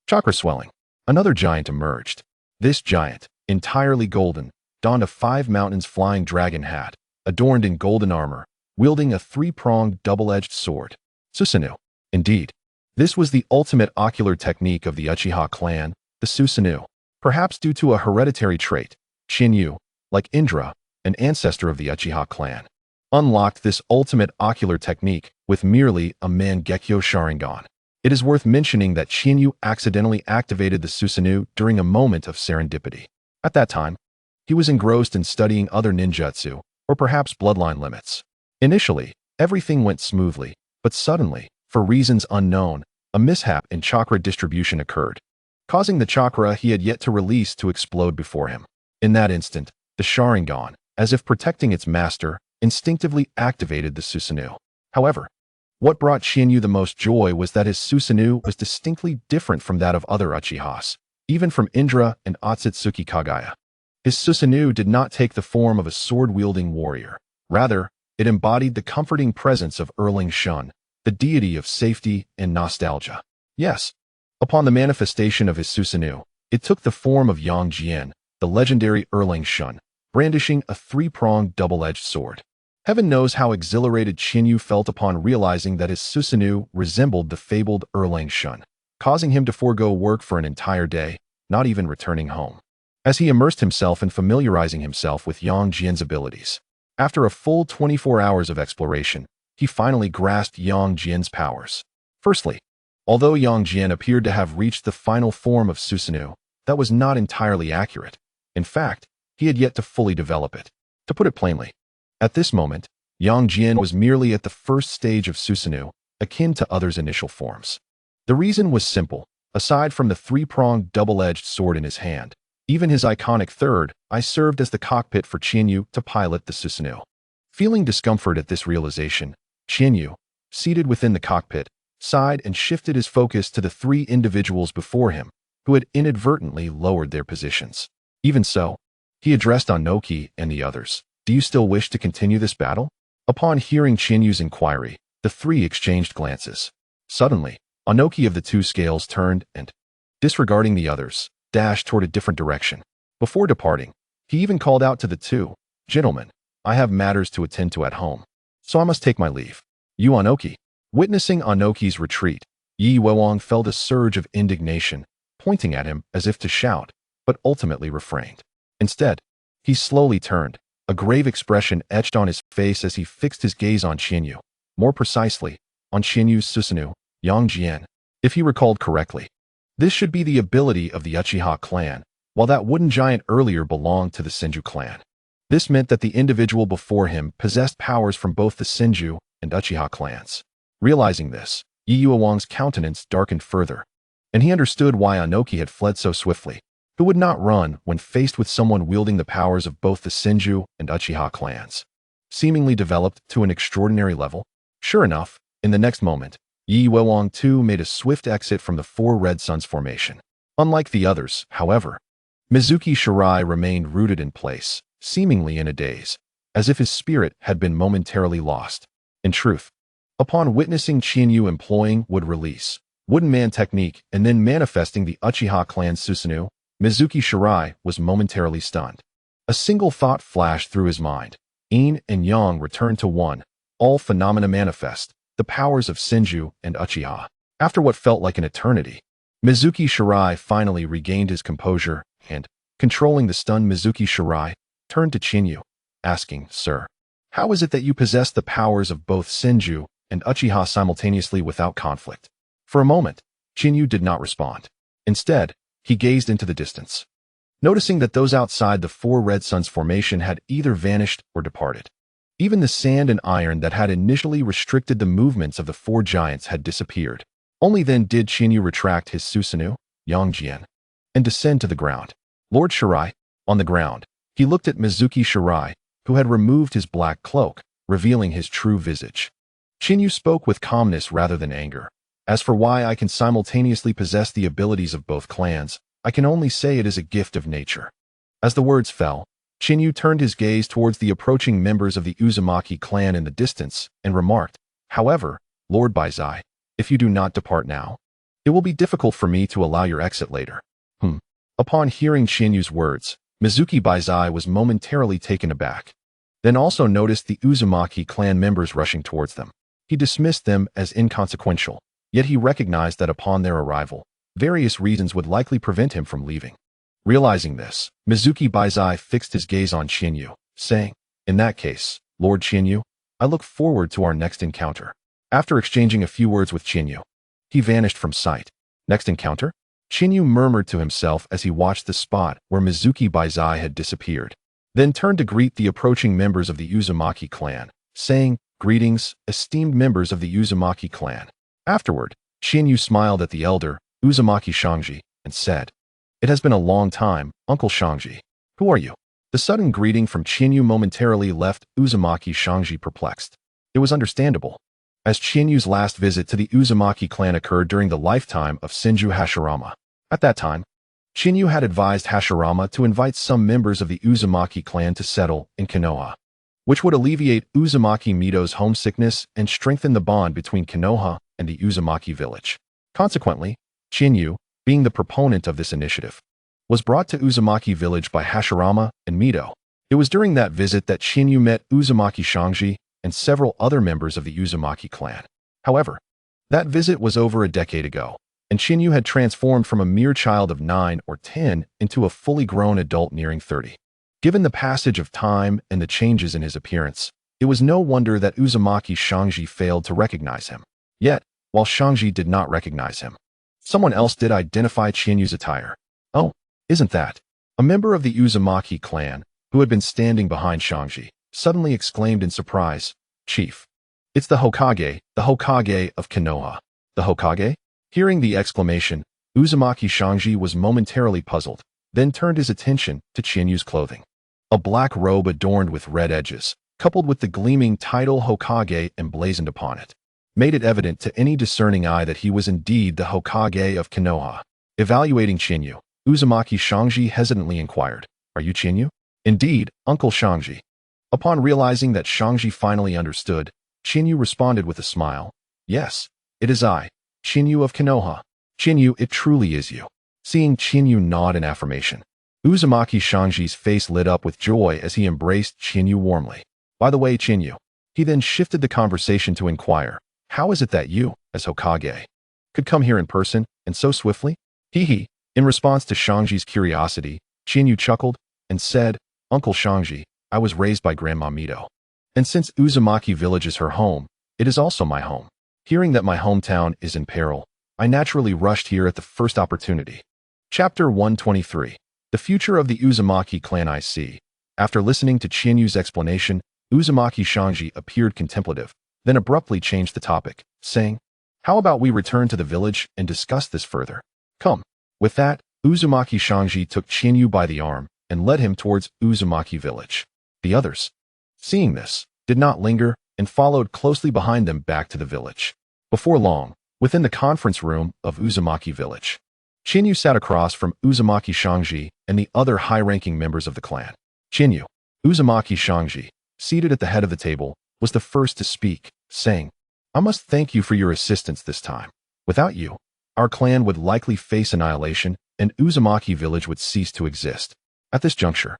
Chakra swelling. Another giant emerged. This giant, entirely golden, donned a 5 mountains flying dragon hat, adorned in golden armor, wielding a 3-pronged double-edged sword. Susanoo. Indeed, this was the ultimate ocular technique of the Uchiha clan, the Susanoo. Perhaps due to a hereditary trait, Qianyu, like Indra, an ancestor of the Uchiha clan, unlocked this ultimate ocular technique with merely a Mangekyo Sharingan. It is worth mentioning that Qianyu accidentally activated the Susanoo during a moment of serendipity. At that time, he was engrossed in studying other ninjutsu, or perhaps bloodline limits. Initially, everything went smoothly, but suddenly, for reasons unknown, a mishap in chakra distribution occurred, causing the chakra he had yet to release to explode before him. In that instant, the Sharingan, as if protecting its master, instinctively activated the Susanoo. However, what brought Qianyu the most joy was that his Susanoo was distinctly different from that of other Uchihas, even from Indra and Otsutsuki Kagaya. His Susanoo did not take the form of a sword-wielding warrior. Rather, it embodied the comforting presence of Erling Shun, the deity of safety and nostalgia. Yes, upon the manifestation of his Susanoo, it took the form of Yang Jian, the legendary Erling Shun, brandishing a 3-pronged double-edged sword. Heaven knows how exhilarated Qianyu felt upon realizing that his Susanoo resembled the fabled Erling Shun, causing him to forego work for an entire day, not even returning home. As he immersed himself in familiarizing himself with Yang Jian's abilities, after a full 24 hours of exploration, he finally grasped Yang Jian's powers. Firstly, although Yang Jian appeared to have reached the final form of Susanoo, that was not entirely accurate. In fact, he had yet to fully develop it. To put it plainly, at this moment, Yang Jian was merely at the first stage of Susanoo, akin to others' initial forms. The reason was simple. Aside from the three-pronged double-edged sword in his hand, even his iconic third eye served as the cockpit for Qianyu to pilot the Susanoo. Feeling discomfort at this realization, Qianyu, seated within the cockpit, sighed and shifted his focus to the three individuals before him, who had inadvertently lowered their positions. Even so, he addressed Anoki and the others. Do you still wish to continue this battle? Upon hearing Qianyu's inquiry, the three exchanged glances. Suddenly, Anoki of the two scales turned and, disregarding the others, dashed toward a different direction. Before departing, he even called out to the two, "Gentlemen, I have matters to attend to at home, so I must take my leave." You Anoki. Witnessing Anoki's retreat, Yi Wewang felt a surge of indignation, pointing at him as if to shout, but ultimately refrained. Instead, he slowly turned, a grave expression etched on his face as he fixed his gaze on Qianyu, more precisely, on Qianyu's Susanoo, Yang Jian. If he recalled correctly, this should be the ability of the Uchiha clan, while that wooden giant earlier belonged to the Senju clan. This meant that the individual before him possessed powers from both the Senju and Uchiha clans. Realizing this, Yi Wewang's countenance darkened further, and he understood why Anoki had fled so swiftly. Who would not run when faced with someone wielding the powers of both the Senju and Uchiha clans? Seemingly developed to an extraordinary level? Sure enough, in the next moment, Yi Wewang too made a swift exit from the Four Red Suns formation. Unlike the others, however, Mizuki Shirai remained rooted in place, seemingly in a daze, as if his spirit had been momentarily lost. In truth, upon witnessing Qianyu employing wood release, Wooden Man technique, and then manifesting the Uchiha clan's Susanoo, Mizuki Shirai was momentarily stunned. A single thought flashed through his mind. Yin and Yang returned to one. All phenomena manifest, the powers of Senju and Uchiha. After what felt like an eternity, Mizuki Shirai finally regained his composure and, controlling the stunned Mizuki Shirai, turned to Qianyu, asking, "Sir, how is it that you possess the powers of both Senju and Uchiha simultaneously without conflict?" For a moment, Qianyu did not respond. Instead, he gazed into the distance, noticing that those outside the Four Red Suns formation had either vanished or departed. Even the sand and iron that had initially restricted the movements of the four giants had disappeared. Only then did Qianyu retract his Susanoo, Yang Jian, and descend to the ground. Lord Shirai, on the ground, he looked at Mizuki Shirai, who had removed his black cloak, revealing his true visage. Qianyu spoke with calmness rather than anger. As for why I can simultaneously possess the abilities of both clans, I can only say it is a gift of nature. As the words fell, Qianyu turned his gaze towards the approaching members of the Uzumaki clan in the distance and remarked, "However, Lord Baizai, if you do not depart now, it will be difficult for me to allow your exit later." Upon hearing Qianyu's words, Mizuki Baizai was momentarily taken aback, then also noticed the Uzumaki clan members rushing towards them. He dismissed them as inconsequential, yet he recognized that upon their arrival, various reasons would likely prevent him from leaving. Realizing this, Mizuki Baizai fixed his gaze on Qianyu, saying, "In that case, Lord Qianyu, I look forward to our next encounter." After exchanging a few words with Qianyu, he vanished from sight. Next encounter? Qianyu murmured to himself as he watched the spot where Mizuki Baizai had disappeared, then turned to greet the approaching members of the Uzumaki clan, saying, "Greetings, esteemed members of the Uzumaki clan." Afterward, Qianyu smiled at the elder, Uzumaki Shangji, and said, "It has been a long time, Uncle Shangji. Who are you?" The sudden greeting from Qianyu momentarily left Uzumaki Shangji perplexed. It was understandable, as Qianyu's last visit to the Uzumaki clan occurred during the lifetime of Senju Hashirama. At that time, Qianyu had advised Hashirama to invite some members of the Uzumaki clan to settle in Konoha, which would alleviate Uzumaki Mito's homesickness and strengthen the bond between Konoha and the Uzumaki village. Consequently, Qianyu, being the proponent of this initiative, was brought to Uzumaki village by Hashirama and Mito. It was during that visit that Qianyu met Uzumaki Shangji and several other members of the Uzumaki clan. However, that visit was over a decade ago, and Qianyu had transformed from a mere child of 9 or 10 into a fully grown adult nearing 30. Given the passage of time and the changes in his appearance, It was no wonder that Uzumaki Shangji failed to recognize him. Yet, while Shangji did not recognize him, someone else did identify Qianyu's attire. Oh, isn't that? A member of the Uzumaki clan, who had been standing behind Shangji, suddenly exclaimed in surprise, "Chief, it's the Hokage of Konoha." The Hokage? Hearing the exclamation, Uzumaki Shangji was momentarily puzzled, then turned his attention to Qianyu's clothing. A black robe adorned with red edges, coupled with the gleaming title Hokage emblazoned upon it, made it evident to any discerning eye that he was indeed the Hokage of Konoha. Evaluating Qianyu, Uzumaki Shangji hesitantly inquired, "Are you Qianyu?" "Indeed, Uncle Shangji." Upon realizing that Shangji finally understood, Qianyu responded with a smile, "Yes, it is I, Qianyu of Konoha." "Qianyu, it truly is you." Seeing Qianyu nod in affirmation, Uzumaki Shangji's face lit up with joy as he embraced Qianyu warmly. "By the way, Qianyu," he then shifted the conversation to inquire, "how is it that you, as Hokage, could come here in person, and so swiftly?" "Hee." In response to Shangji's curiosity, Qianyu chuckled and said, "Uncle Shangji, I was raised by Grandma Mito. And since Uzumaki Village is her home, it is also my home. Hearing that my hometown is in peril, I naturally rushed here at the first opportunity." Chapter 123. The Future of the Uzumaki Clan I see. After listening to Qianyu's explanation, Uzumaki Shangji appeared contemplative, then abruptly changed the topic, saying, "How about we return to the village and discuss this further? Come." With that, Uzumaki Shangji took Qianyu by the arm and led him towards Uzumaki Village. The others, seeing this, did not linger and followed closely behind them back to the village. Before long, within the conference room of Uzumaki Village, Qianyu sat across from Uzumaki Shangji and the other high-ranking members of the clan. Qianyu, Uzumaki Shangji, seated at the head of the table, was the first to speak, saying, "I must thank you for your assistance this time. Without you, our clan would likely face annihilation and Uzumaki Village would cease to exist." At this juncture,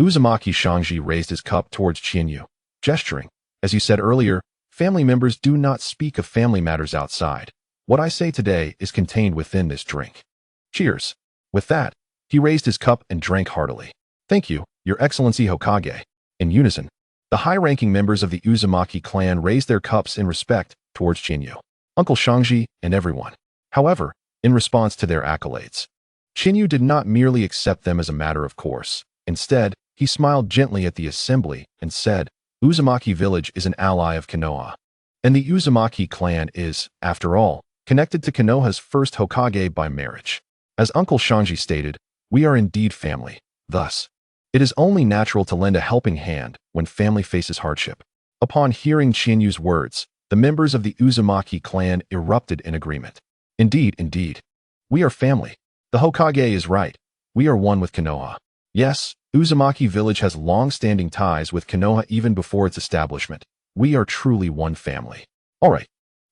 Uzumaki Shangji raised his cup towards Qianyu, gesturing, "As you said earlier, family members do not speak of family matters outside. What I say today is contained within this drink. Cheers." With that, he raised his cup and drank heartily. "Thank you, Your Excellency Hokage." In unison, the high-ranking members of the Uzumaki clan raised their cups in respect towards Qianyu, Uncle Shangji, and everyone. However, in response to their accolades, Qianyu did not merely accept them as a matter of course. Instead, he smiled gently at the assembly and said, "Uzumaki Village is an ally of Konoha, and the Uzumaki clan is, after all, connected to Konoha's first Hokage by marriage. As Uncle Shangji stated, we are indeed family. Thus, it is only natural to lend a helping hand when family faces hardship." Upon hearing Qianyu's words, the members of the Uzumaki clan erupted in agreement. Indeed. We are family. The Hokage is right. We are one with Konoha." Yes, Uzumaki Village has long-standing ties with Konoha even before its establishment. We are truly one family. All right,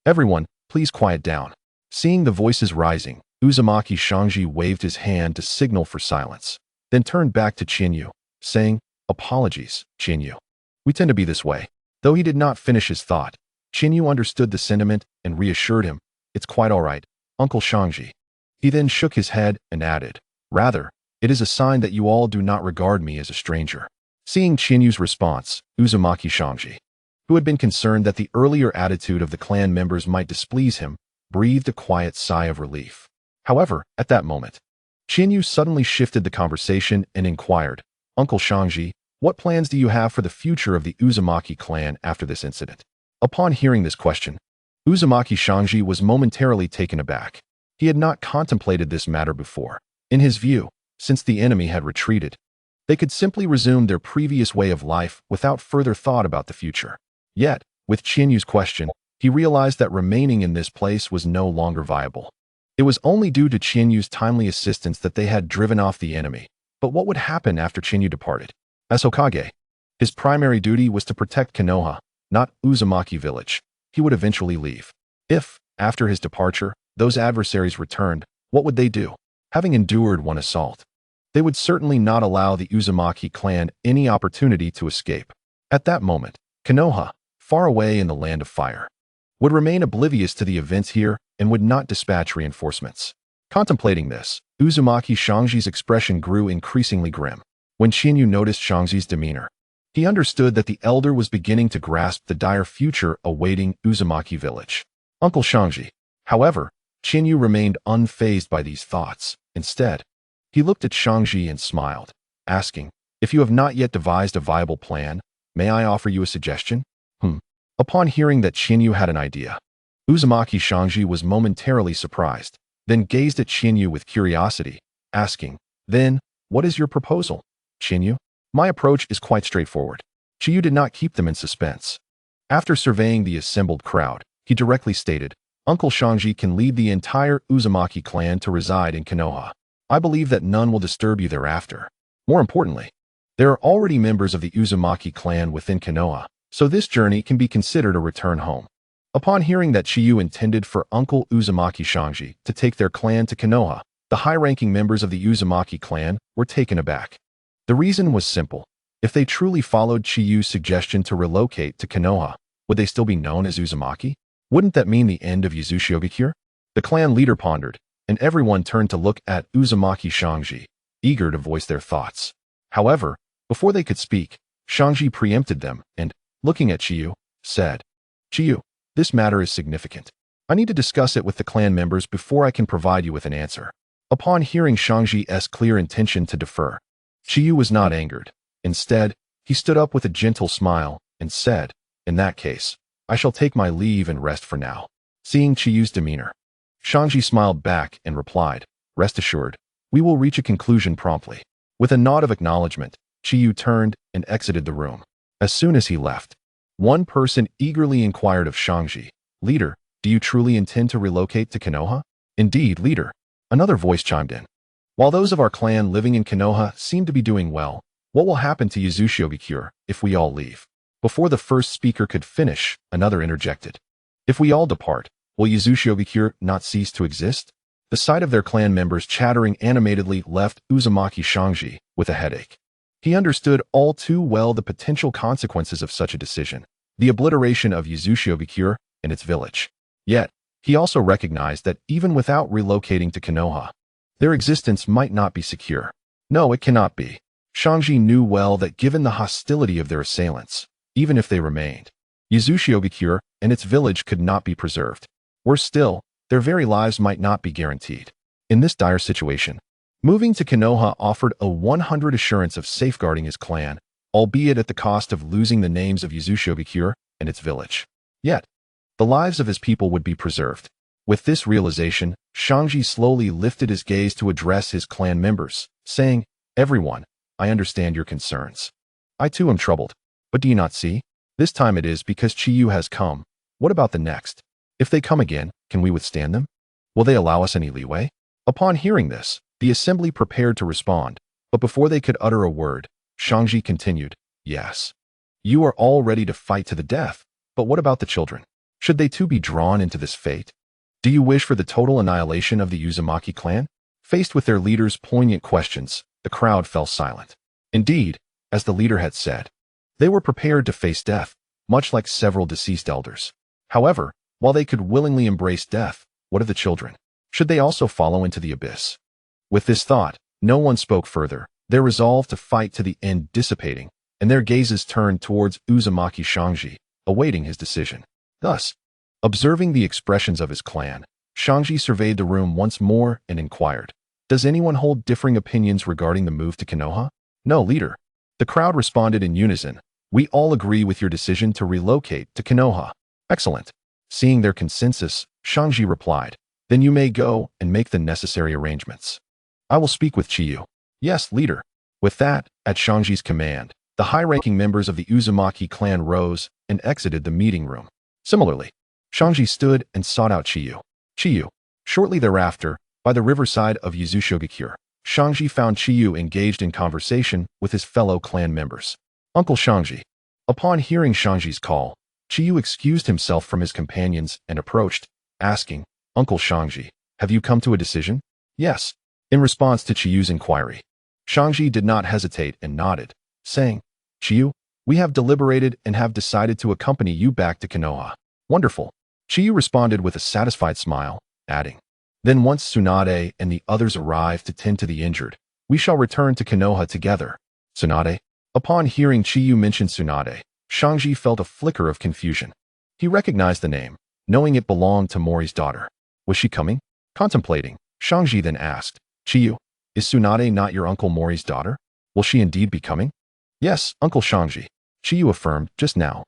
everyone, please quiet down. Seeing the voices rising, Uzumaki Shangji waved his hand to signal for silence, then turned back to Qianyu, saying, "Apologies, Qianyu. We tend to be this way." Though he did not finish his thought, Qianyu understood the sentiment and reassured him, "It's quite all right, Uncle Shangji." He then shook his head and added, "Rather, it is a sign that you all do not regard me as a stranger." Seeing Qianyu's response, Uzumaki Shangji, who had been concerned that the earlier attitude of the clan members might displease him, breathed a quiet sigh of relief. However, at that moment, Qianyu suddenly shifted the conversation and inquired, "Uncle Shangji, what plans do you have for the future of the Uzumaki clan after this incident?" Upon hearing this question, Uzumaki Shangji was momentarily taken aback. He had not contemplated this matter before. In his view, since the enemy had retreated, they could simply resume their previous way of life without further thought about the future. Yet, with Qianyu's question, he realized that remaining in this place was no longer viable. It was only due to Qianyu's timely assistance that they had driven off the enemy. But what would happen after Qianyu departed? As Hokage, his primary duty was to protect Konoha, not Uzumaki Village. He would eventually leave. If, after his departure, those adversaries returned, what would they do? Having endured one assault, they would certainly not allow the Uzumaki clan any opportunity to escape. At that moment, Konoha, far away in the land of fire, would remain oblivious to the events here and would not dispatch reinforcements. Contemplating this, Uzumaki Shangji's expression grew increasingly grim. When Qianyu noticed Shangji's demeanor, He understood that the elder was beginning to grasp the dire future awaiting Uzumaki village. Uncle Shangji. However, Chinyu remained unfazed by these thoughts. Instead, he looked at Shangji and smiled, asking, "If you have not yet devised a viable plan, may I offer you a suggestion?" Upon hearing that Chinyu had an idea, Uzumaki Shangji was momentarily surprised, then gazed at Chinyu with curiosity, asking, "Then, what is your proposal, Chinyu?" "My approach is quite straightforward." Chinyu did not keep them in suspense. After surveying the assembled crowd, he directly stated, "Uncle Shangji can lead the entire Uzumaki clan to reside in Konoha. I believe that none will disturb you thereafter. More importantly, there are already members of the Uzumaki clan within Konoha, so this journey can be considered a return home." Upon hearing that Chinyu intended for Uncle Uzumaki Shangji to take their clan to Konoha, the high-ranking members of the Uzumaki clan were taken aback. The reason was simple. If they truly followed Chinyu's suggestion to relocate to Konoha, would they still be known as Uzumaki? Wouldn't that mean the end of Yuzushiogakure? The clan leader pondered, and everyone turned to look at Uzumaki Shangji, eager to voice their thoughts. However, before they could speak, Shangji preempted them and, looking at Chinyu, said, "Chinyu, this matter is significant. I need to discuss it with the clan members before I can provide you with an answer." Upon hearing Shangji's clear intention to defer, Chinyu was not angered. Instead, he stood up with a gentle smile and said, "In that case, I shall take my leave and rest for now." Seeing Chinyu's demeanor, Shangji smiled back and replied, "Rest assured, we will reach a conclusion promptly." With a nod of acknowledgement, Chinyu turned and exited the room. As soon as he left, one person eagerly inquired of Shangji, "Leader, do you truly intend to relocate to Konoha?" "Indeed, leader," another voice chimed in. "While those of our clan living in Konoha seem to be doing well, what will happen to Yuzushiogakure if we all leave?" Before the first speaker could finish, another interjected. "If we all depart, will Yuzushiogakure not cease to exist?" The sight of their clan members chattering animatedly left Uzumaki Shangji with a headache. He understood all too well the potential consequences of such a decision, the obliteration of Yuzushiogakure and its village. Yet, he also recognized that even without relocating to Konoha, their existence might not be secure. No, it cannot be. Shangji knew well that given the hostility of their assailants, even if they remained, Yuzushiogakure and its village could not be preserved. Worse still, their very lives might not be guaranteed. In this dire situation, moving to Konoha offered a 100% assurance of safeguarding his clan, albeit at the cost of losing the names of Yuzushiogakure and its village. Yet, the lives of his people would be preserved. With this realization, Shangji slowly lifted his gaze to address his clan members, saying, "Everyone, I understand your concerns. I too am troubled, but do you not see? This time it is because Chinyu has come. What about the next? If they come again, can we withstand them? Will they allow us any leeway?" Upon hearing this, the assembly prepared to respond, but before they could utter a word, Shangji continued, "Yes. You are all ready to fight to the death, but what about the children? Should they too be drawn into this fate? Do you wish for the total annihilation of the Uzumaki clan?" Faced with their leader's poignant questions, the crowd fell silent. Indeed, as the leader had said, they were prepared to face death, much like several deceased elders. However, while they could willingly embrace death, what of the children? Should they also follow into the abyss? With this thought, no one spoke further, their resolve to fight to the end dissipating, and their gazes turned towards Uzumaki Shangji, awaiting his decision. Thus, observing the expressions of his clan, Shangji surveyed the room once more and inquired, "Does anyone hold differing opinions regarding the move to Konoha?" "No, leader." The crowd responded in unison, "We all agree with your decision to relocate to Konoha." "Excellent." Seeing their consensus, Shangji replied, "Then you may go and make the necessary arrangements. I will speak with Chinyu." "Yes, leader." With that, at Shangji's command, the high-ranking members of the Uzumaki clan rose and exited the meeting room. Similarly, Shangji stood and sought out Chinyu. Shortly thereafter, by the riverside of Yuzushiogakure, Shangji found Chinyu engaged in conversation with his fellow clan members. "Uncle Shangji." Upon hearing Shangji's call, Chinyu excused himself from his companions and approached, asking, "Uncle Shangji, have you come to a decision?" "Yes." In response to Chinyu's inquiry, Shangji did not hesitate and nodded, saying, "Chinyu, we have deliberated and have decided to accompany you back to Konoha." "Wonderful." Chinyu responded with a satisfied smile, adding, "Then once Tsunade and the others arrive to tend to the injured, we shall return to Konoha together." "Tsunade?" Upon hearing Chiyu mention Tsunade, Shangji felt a flicker of confusion. He recognized the name, knowing it belonged to Mori's daughter. Was she coming? Contemplating, Shangji then asked, Chiyu, is Tsunade not your uncle Mori's daughter? Will she indeed be coming? Yes, Uncle Shangji, Chiyu affirmed just now.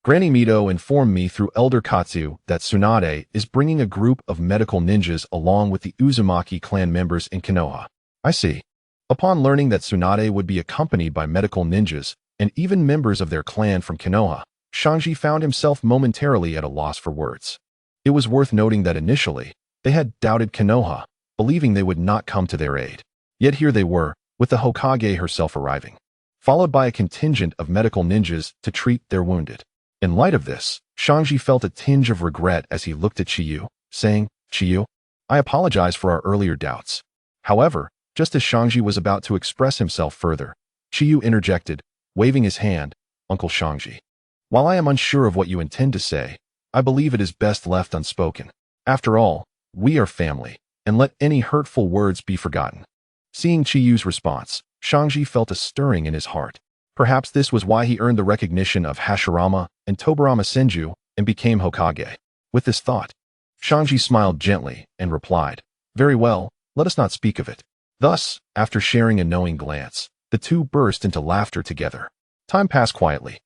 Granny Mito informed me through Elder Katsu that Tsunade is bringing a group of medical ninjas along with the Uzumaki clan members in Konoha. I see. Upon learning that Tsunade would be accompanied by medical ninjas and even members of their clan from Konoha, Shangji found himself momentarily at a loss for words. It was worth noting that initially, they had doubted Konoha, believing they would not come to their aid. Yet here they were, with the Hokage herself arriving, followed by a contingent of medical ninjas to treat their wounded. In light of this, Shangji felt a tinge of regret as he looked at Chiyu, saying, Chiyu, I apologize for our earlier doubts. However, just as Shangji was about to express himself further, Chiyu interjected, waving his hand, Uncle Shangji. While I am unsure of what you intend to say, I believe it is best left unspoken. After all, we are family, and let any hurtful words be forgotten. Seeing Chiyu's response, Shangji felt a stirring in his heart. Perhaps this was why he earned the recognition of Hashirama and Tobarama Senju and became Hokage. With this thought, Shangji smiled gently and replied, Very well, let us not speak of it. Thus, after sharing a knowing glance, the two burst into laughter together. Time passed quietly,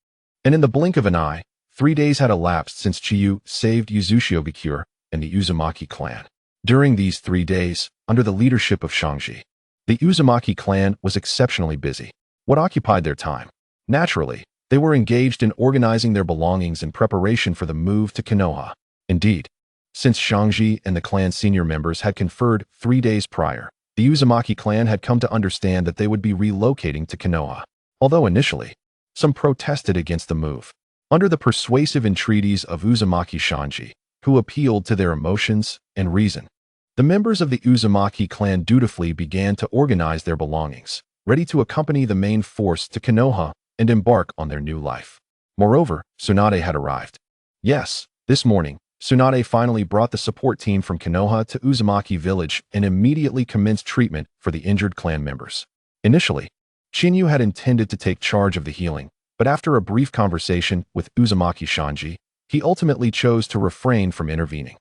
and in the blink of an eye, 3 days had elapsed since Chiyu saved Uzushio and the Uzumaki clan. During these 3 days, under the leadership of Shangji, the Uzumaki clan was exceptionally busy. What occupied their time? Naturally, they were engaged in organizing their belongings in preparation for the move to Konoha. Indeed, since Shangji and the clan's senior members had conferred 3 days prior, the Uzumaki clan had come to understand that they would be relocating to Konoha. Although initially, some protested against the move. Under the persuasive entreaties of Uzumaki Shangji, who appealed to their emotions and reason, the members of the Uzumaki clan dutifully began to organize their belongings, ready to accompany the main force to Konoha and embark on their new life. Moreover, Tsunade had arrived. Yes, this morning, Tsunade finally brought the support team from Konoha to Uzumaki village and immediately commenced treatment for the injured clan members. Initially, Shinyu had intended to take charge of the healing, but after a brief conversation with Uzumaki Shangji, he ultimately chose to refrain from intervening.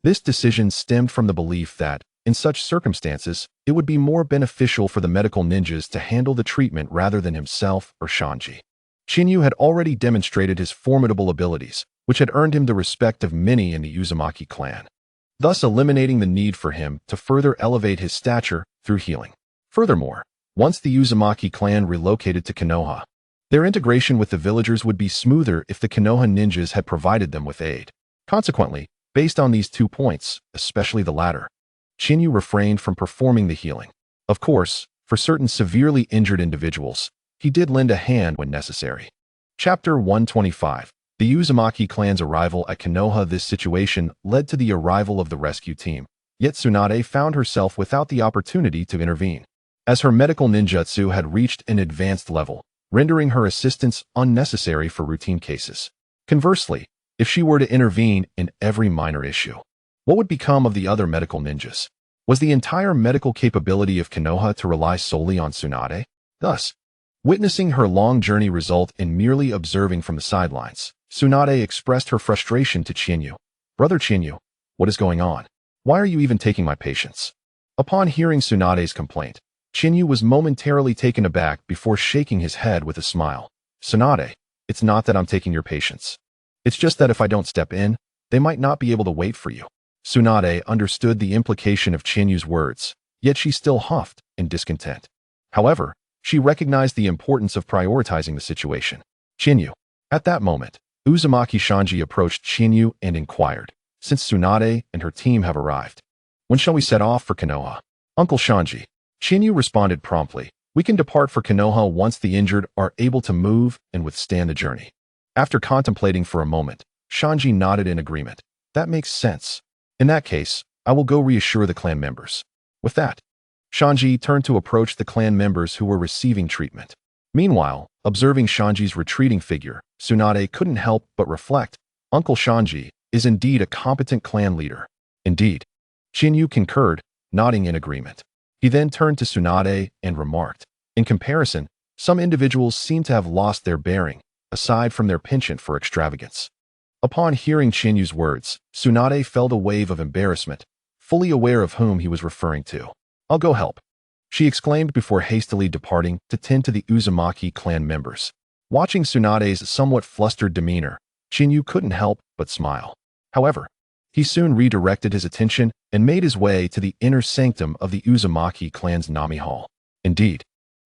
This decision stemmed from the belief that, in such circumstances, it would be more beneficial for the medical ninjas to handle the treatment rather than himself or Shangji. Shinyu had already demonstrated his formidable abilities, which had earned him the respect of many in the Uzumaki clan, thus eliminating the need for him to further elevate his stature through healing. Furthermore, once the Uzumaki clan relocated to Konoha, their integration with the villagers would be smoother if the Konoha ninjas had provided them with aid. Consequently, based on these 2 points, especially the latter, Shinyu refrained from performing the healing. Of course, for certain severely injured individuals, he did lend a hand when necessary. Chapter 125. The Uzumaki clan's arrival at Konoha. This situation led to the arrival of the rescue team, yet Tsunade found herself without the opportunity to intervene, as her medical ninjutsu had reached an advanced level, rendering her assistance unnecessary for routine cases. Conversely, if she were to intervene in every minor issue, what would become of the other medical ninjas? Was the entire medical capability of Konoha to rely solely on Tsunade? Thus, witnessing her long journey result in merely observing from the sidelines, Tsunade expressed her frustration to Chinyu. Brother Chinyu, what is going on? Why are you even taking my patients? Upon hearing Tsunade's complaint, Chinyu was momentarily taken aback before shaking his head with a smile. Tsunade, it's not that I'm taking your patients. It's just that if I don't step in, they might not be able to wait for you. Tsunade understood the implication of Chinyu's words, yet she still huffed in discontent. However, she recognized the importance of prioritizing the situation. Chinyu. At that moment, Uzumaki Shangji approached Chinyu and inquired, since Tsunade and her team have arrived, when shall we set off for Konoha? Uncle Shangji. Chinyu responded promptly, we can depart for Konoha once the injured are able to move and withstand the journey. After contemplating for a moment, Shangji nodded in agreement. That makes sense. In that case, I will go reassure the clan members. With that, Shangji turned to approach the clan members who were receiving treatment. Meanwhile, observing Shangji's retreating figure, Tsunade couldn't help but reflect, Uncle Shangji is indeed a competent clan leader. Indeed. Chinyu concurred, nodding in agreement. He then turned to Tsunade and remarked, in comparison, Some individuals seem to have lost their bearing, aside from their penchant for extravagance. Upon hearing Chinyu's words, Tsunade felt a wave of embarrassment, fully aware of whom he was referring to. "I'll go help," she exclaimed before hastily departing to tend to the Uzumaki clan members. Watching Tsunade's somewhat flustered demeanor, Chinyu couldn't help but smile. However, he soon redirected his attention and made his way to the inner sanctum of the Uzumaki clan's Nami Hall. Indeed,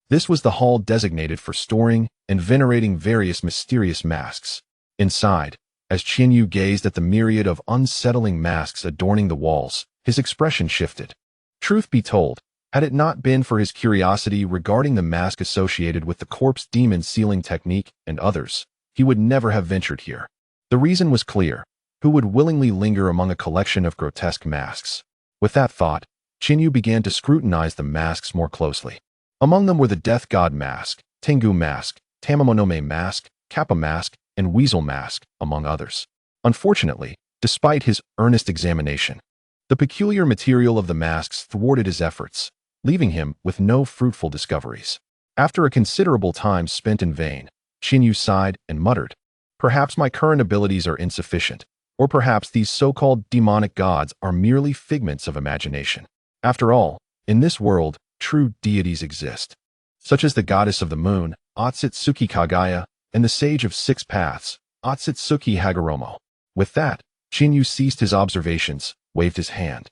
this was the hall designated for storing and venerating various mysterious masks. Inside, as Chinyu gazed at the myriad of unsettling masks adorning the walls, his expression shifted. Truth be told, had it not been for his curiosity regarding the mask associated with the corpse demon sealing technique and others, he would never have ventured here. The reason was clear. Who would willingly linger among a collection of grotesque masks? With that thought, Chinyu began to scrutinize the masks more closely. Among them were the Death God mask, Tengu mask, Tamamonome mask, Kappa mask, and Weasel mask, among others. Unfortunately, despite his earnest examination, the peculiar material of the masks thwarted his efforts, leaving him with no fruitful discoveries. After a considerable time spent in vain, Chinyu sighed and muttered, "Perhaps my current abilities are insufficient, or perhaps these so-called demonic gods are merely figments of imagination. After all, in this world, true deities exist, such as the goddess of the moon, Otsutsuki Kagaya, and the sage of six paths, Otsutsuki Hagoromo." With that, Chinyu ceased his observations, waved his hand,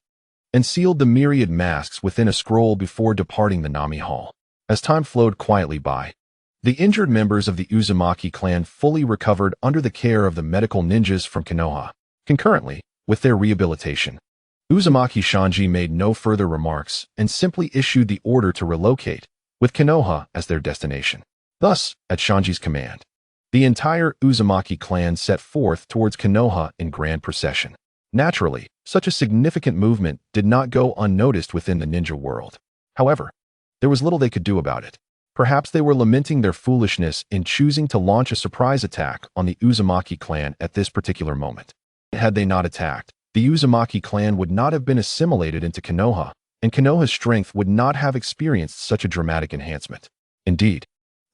and sealed the myriad masks within a scroll before departing the Nami Hall. As time flowed quietly by, the injured members of the Uzumaki clan fully recovered under the care of the medical ninjas from Konoha. Concurrently, with their rehabilitation, Uzumaki Shanji made no further remarks and simply issued the order to relocate, with Konoha as their destination. Thus, at Shanji's command, the entire Uzumaki clan set forth towards Konoha in grand procession. Naturally, such a significant movement did not go unnoticed within the ninja world. However, there was little they could do about it. Perhaps they were lamenting their foolishness in choosing to launch a surprise attack on the Uzumaki clan at this particular moment. Had they not attacked, the Uzumaki clan would not have been assimilated into Konoha, and Konoha's strength would not have experienced such a dramatic enhancement. Indeed,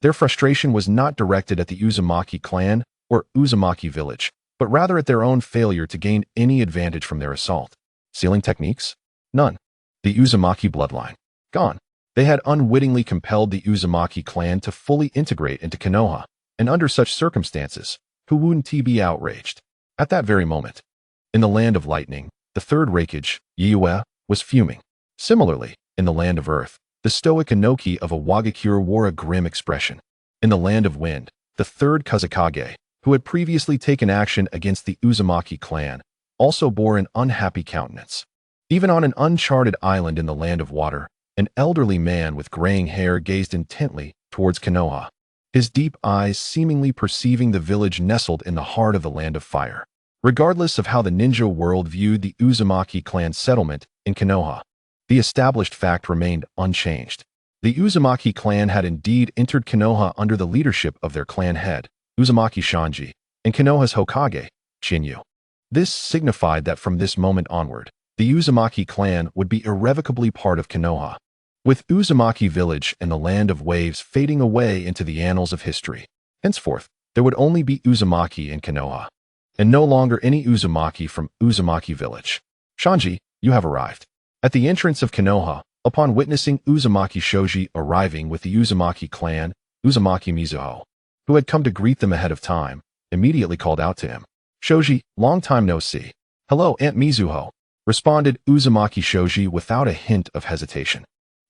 their frustration was not directed at the Uzumaki clan or Uzumaki village, but rather at their own failure to gain any advantage from their assault. Sealing techniques? None. The Uzumaki bloodline? Gone. They had unwittingly compelled the Uzumaki clan to fully integrate into Konoha, and under such circumstances, who wouldn't be outraged? At that very moment, in the land of lightning, the third Raikage, Yue, was fuming. Similarly, in the land of earth, the stoic Inoki of Awagakure wore a grim expression. In the land of wind, the third Kazekage, who had previously taken action against the Uzumaki clan, also bore an unhappy countenance. Even on an uncharted island in the land of water, an elderly man with graying hair gazed intently towards Konoha, his deep eyes seemingly perceiving the village nestled in the heart of the land of fire. Regardless of how the ninja world viewed the Uzumaki clan settlement in Konoha, the established fact remained unchanged. The Uzumaki clan had indeed entered Konoha under the leadership of their clan head, Uzumaki Shanji, and Konoha's Hokage, Chinyu. This signified that from this moment onward, the Uzumaki clan would be irrevocably part of Konoha, with Uzumaki village and the land of waves fading away into the annals of history. Henceforth, there would only be Uzumaki in Konoha, and no longer any Uzumaki from Uzumaki village. "Shanji, you have arrived." At the entrance of Konoha, upon witnessing Uzumaki Shoji arriving with the Uzumaki clan, Uzumaki Mizuho, who had come to greet them ahead of time, immediately called out to him. "Shoji, long time no see." "Hello, Aunt Mizuho," responded Uzumaki Shoji without a hint of hesitation.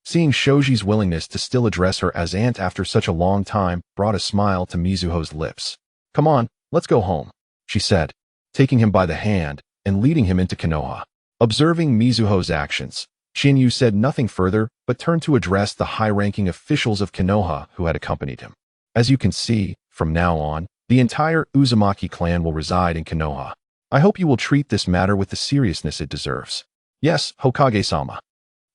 Seeing Shoji's willingness to still address her as aunt after such a long time brought a smile to Mizuho's lips. "Come on, let's go home," she said, taking him by the hand and leading him into Konoha. Observing Mizuho's actions, Chinyu said nothing further but turned to address the high-ranking officials of Konoha who had accompanied him. "As you can see, from now on, the entire Uzumaki clan will reside in Konoha. I hope you will treat this matter with the seriousness it deserves." "Yes, Hokage-sama."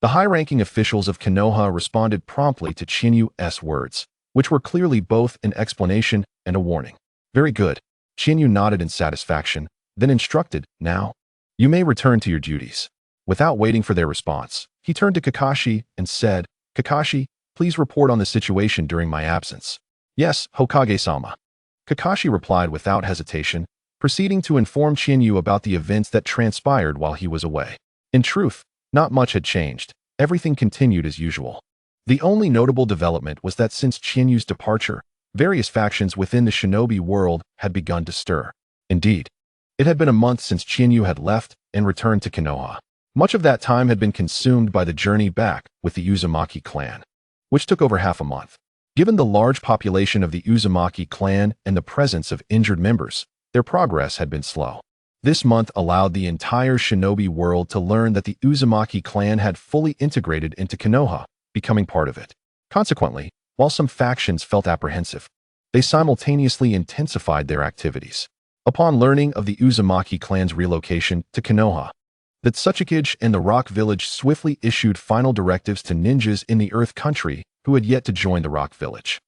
The high-ranking officials of Konoha responded promptly to Chinyu's words, which were clearly both an explanation and a warning. "Very good." Chinyu nodded in satisfaction, then instructed, "Now, you may return to your duties." Without waiting for their response, he turned to Kakashi and said, "Kakashi, Please report on the situation during my absence. Yes, Hokage-sama. Kakashi replied without hesitation, proceeding to inform Chinyu about the events that transpired while he was away. In truth, not much had changed. Everything continued as usual. The only notable development was that since Chinyu's departure, various factions within the shinobi world had begun to stir. Indeed, it had been a month since Chinyu had left and returned to Konoha. Much of that time had been consumed by the journey back with the Uzumaki clan, which took over half a month. Given the large population of the Uzumaki clan and the presence of injured members, their progress had been slow. This month allowed the entire shinobi world to learn that the Uzumaki clan had fully integrated into Konoha, becoming part of it. Consequently, while some factions felt apprehensive, they simultaneously intensified their activities. Upon learning of the Uzumaki clan's relocation to Konoha, the Tsuchikage and the Rock Village swiftly issued final directives to ninjas in the Earth Country who had yet to join the Rock Village.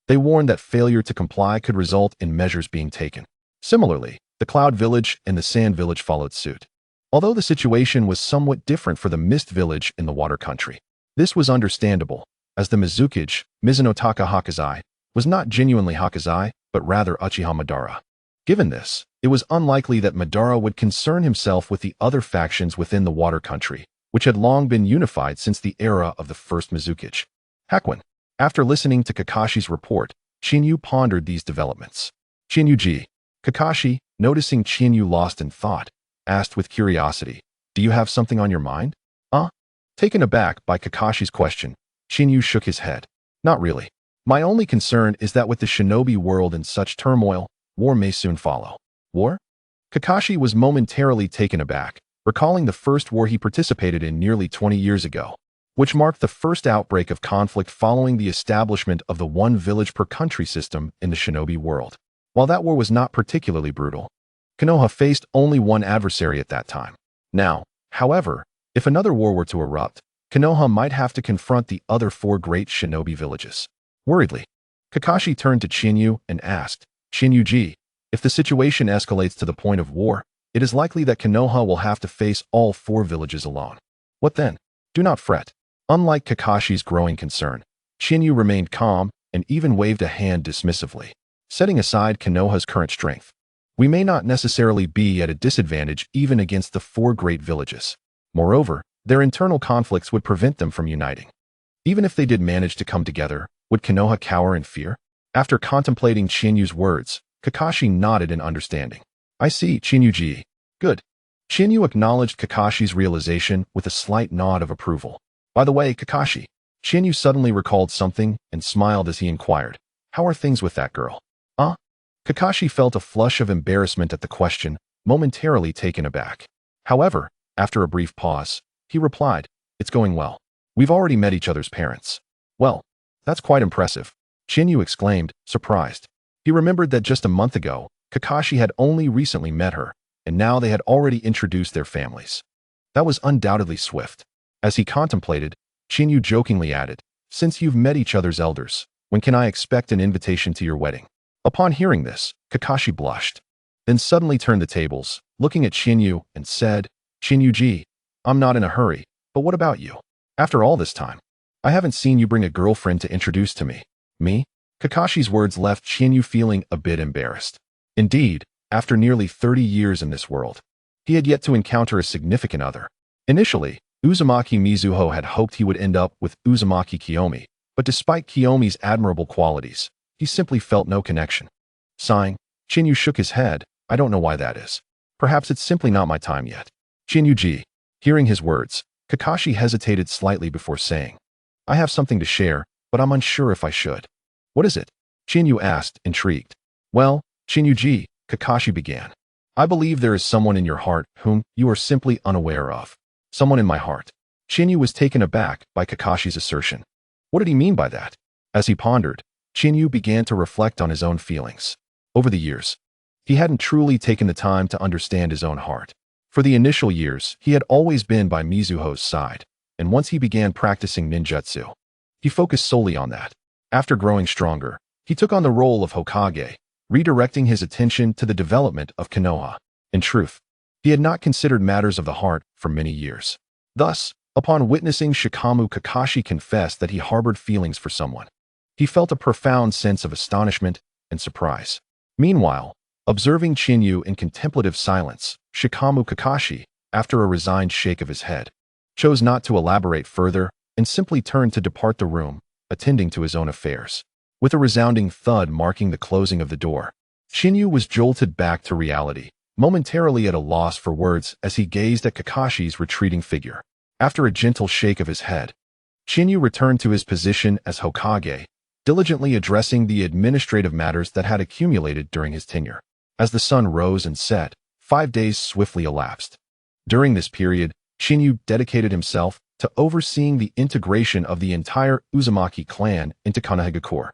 They warned that failure to comply could result in measures being taken. Similarly, the Cloud Village and the Sand Village followed suit. Although the situation was somewhat different for the Mist Village in the Water Country, this was understandable, as the Mizukage, Mizunotaka Hokage, was not genuinely Hokage, but rather Uchiha Madara. Given this, it was unlikely that Madara would concern himself with the other factions within the Water Country, which had long been unified since the era of the first Mizukage. Hakuin. After listening to Kakashi's report, Chinyu pondered these developments. Chinyu-ji. Kakashi, noticing Chinyu lost in thought, asked with curiosity, "Do you have something on your mind?" Taken aback by Kakashi's question, Chinyu shook his head. "Not really. My only concern is that with the shinobi world in such turmoil, war may soon follow." War? Kakashi was momentarily taken aback, recalling the first war he participated in nearly 20 years ago, which marked the first outbreak of conflict following the establishment of the one village per country system in the shinobi world. While that war was not particularly brutal, Konoha faced only one adversary at that time. Now, however, if another war were to erupt, Konoha might have to confront the other four great shinobi villages. Worriedly, Kakashi turned to Chinyu and asked, "Chinyu-ji, if the situation escalates to the point of war, it is likely that Konoha will have to face all four villages alone. What then?" "Do not fret." Unlike Kakashi's growing concern, Chinyu remained calm and even waved a hand dismissively, setting aside Konoha's current strength. "We may not necessarily be at a disadvantage even against the four great villages. Moreover, their internal conflicts would prevent them from uniting. Even if they did manage to come together, would Konoha cower in fear?" After contemplating Chinyu's words, Kakashi nodded in understanding. "I see, Chinyu-ji. Good." Chinyu acknowledged Kakashi's realization with a slight nod of approval. "By the way, Kakashi," Chinyu suddenly recalled something and smiled as he inquired, "How are things with that girl?" Kakashi felt a flush of embarrassment at the question, momentarily taken aback. However, after a brief pause, he replied, "It's going well. We've already met each other's parents." "Well, that's quite impressive," Chinyu exclaimed, surprised. He remembered that just a month ago, Kakashi had only recently met her, and now they had already introduced their families. That was undoubtedly swift. As he contemplated, Chinyu jokingly added, "Since you've met each other's elders, when can I expect an invitation to your wedding?" Upon hearing this, Kakashi blushed, then suddenly turned the tables, looking at Chinyu, and said, "Chinyu-ji, I'm not in a hurry, but what about you? After all this time, I haven't seen you bring a girlfriend to introduce to me." "Me?" Kakashi's words left Chinyu feeling a bit embarrassed. Indeed, after nearly 30 years in this world, he had yet to encounter a significant other. Initially, Uzumaki Mizuho had hoped he would end up with Uzumaki Kiyomi, but despite Kiyomi's admirable qualities, he simply felt no connection. Sighing, Chinyu shook his head. "I don't know why that is. Perhaps it's simply not my time yet." "Chinyu-ji." Hearing his words, Kakashi hesitated slightly before saying, "I have something to share, but I'm unsure if I should." "What is it?" Chinyu asked, intrigued. "Well, Chinyu-ji," Kakashi began, "I believe there is someone in your heart whom you are simply unaware of." "Someone in my heart?" Chinyu was taken aback by Kakashi's assertion. What did he mean by that? As he pondered, Chinyu began to reflect on his own feelings. Over the years, he hadn't truly taken the time to understand his own heart. For the initial years, he had always been by Mizuho's side, and once he began practicing ninjutsu, he focused solely on that. After growing stronger, he took on the role of Hokage, redirecting his attention to the development of Konoha. In truth, he had not considered matters of the heart for many years. Thus, Upon witnessing Shikamu, Kakashi confessed that he harbored feelings for someone. He felt a profound sense of astonishment and surprise. Meanwhile, observing Chinyu in contemplative silence, Shikamu Kakashi, after a resigned shake of his head, chose not to elaborate further and simply turned to depart the room, attending to his own affairs. With a resounding thud marking the closing of the door, Chinyu was jolted back to reality, momentarily at a loss for words as he gazed at Kakashi's retreating figure. After a gentle shake of his head, Chinyu returned to his position as Hokage, diligently addressing the administrative matters that had accumulated during his tenure. As the sun rose and set, 5 days swiftly elapsed. During this period, Chinyu dedicated himself to overseeing the integration of the entire Uzumaki clan into Konoha.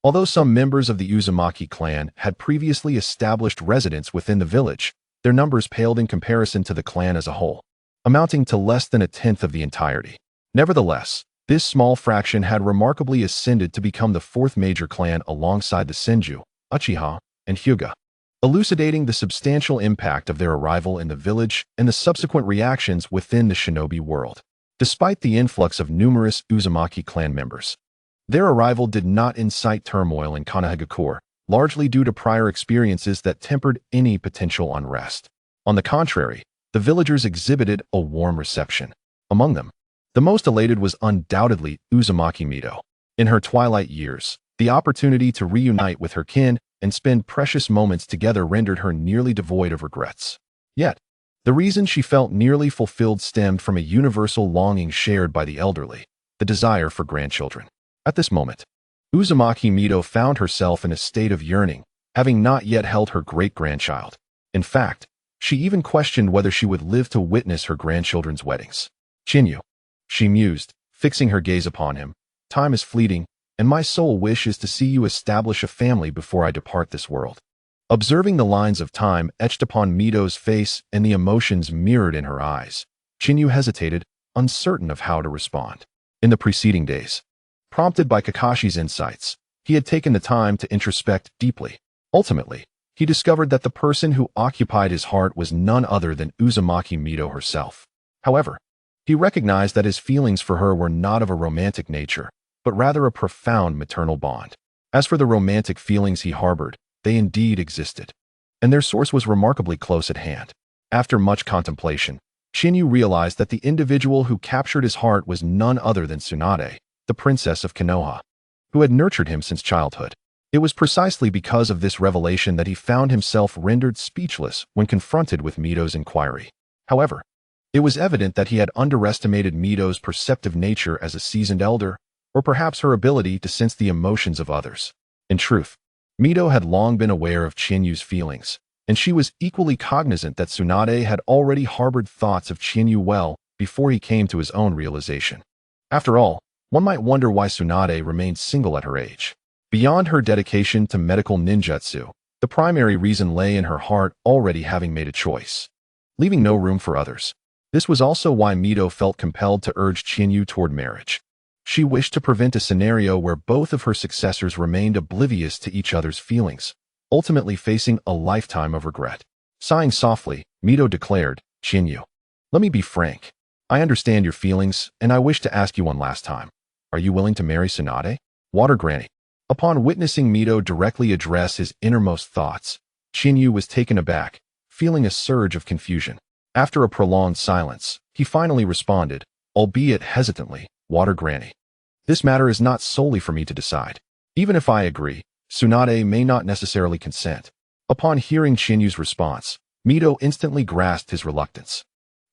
Although some members of the Uzumaki clan had previously established residence within the village, their numbers paled in comparison to the clan as a whole, amounting to less than a tenth of the entirety. Nevertheless, this small fraction had remarkably ascended to become the fourth major clan alongside the Senju, Uchiha, and Hyuga, elucidating the substantial impact of their arrival in the village and the subsequent reactions within the shinobi world. Despite the influx of numerous Uzumaki clan members, their arrival did not incite turmoil in Konoha, largely due to prior experiences that tempered any potential unrest. On the contrary, the villagers exhibited a warm reception. Among them, the most elated was undoubtedly Uzumaki Mito. In her twilight years, the opportunity to reunite with her kin and spend precious moments together rendered her nearly devoid of regrets. Yet, the reason she felt nearly fulfilled stemmed from a universal longing shared by the elderly, the desire for grandchildren. At this moment, Uzumaki Mito found herself in a state of yearning, having not yet held her great-grandchild. In fact, she even questioned whether she would live to witness her grandchildren's weddings. Chinyu, she mused, fixing her gaze upon him, time is fleeting, and my sole wish is to see you establish a family before I depart this world. Observing the lines of time etched upon Mito's face and the emotions mirrored in her eyes, Chinyu hesitated, uncertain of how to respond. In the preceding days, prompted by Kakashi's insights, he had taken the time to introspect deeply. Ultimately, he discovered that the person who occupied his heart was none other than Uzumaki Mito herself. However, he recognized that his feelings for her were not of a romantic nature, but rather a profound maternal bond. As for the romantic feelings he harbored, they indeed existed, and their source was remarkably close at hand. After much contemplation, Chinyu realized that the individual who captured his heart was none other than Tsunade, the princess of Konoha, who had nurtured him since childhood. It was precisely because of this revelation that he found himself rendered speechless when confronted with Mito's inquiry. However, it was evident that he had underestimated Mito's perceptive nature as a seasoned elder, or perhaps her ability to sense the emotions of others. In truth, Mito had long been aware of Chinyu's feelings, and she was equally cognizant that Tsunade had already harbored thoughts of Chinyu well before he came to his own realization. After all, one might wonder why Tsunade remained single at her age. Beyond her dedication to medical ninjutsu, the primary reason lay in her heart already having made a choice, leaving no room for others. This was also why Mito felt compelled to urge Chinyu toward marriage. She wished to prevent a scenario where both of her successors remained oblivious to each other's feelings, ultimately facing a lifetime of regret. Sighing softly, Mito declared, "Chinyu, let me be frank. I understand your feelings, and I wish to ask you one last time. Are you willing to marry Tsunade? Water Granny." Upon witnessing Mito directly address his innermost thoughts, Chinyu was taken aback, feeling a surge of confusion. After a prolonged silence, he finally responded, albeit hesitantly, "Water Granny. This matter is not solely for me to decide. Even if I agree, Tsunade may not necessarily consent." Upon hearing Chinyu's response, Mito instantly grasped his reluctance.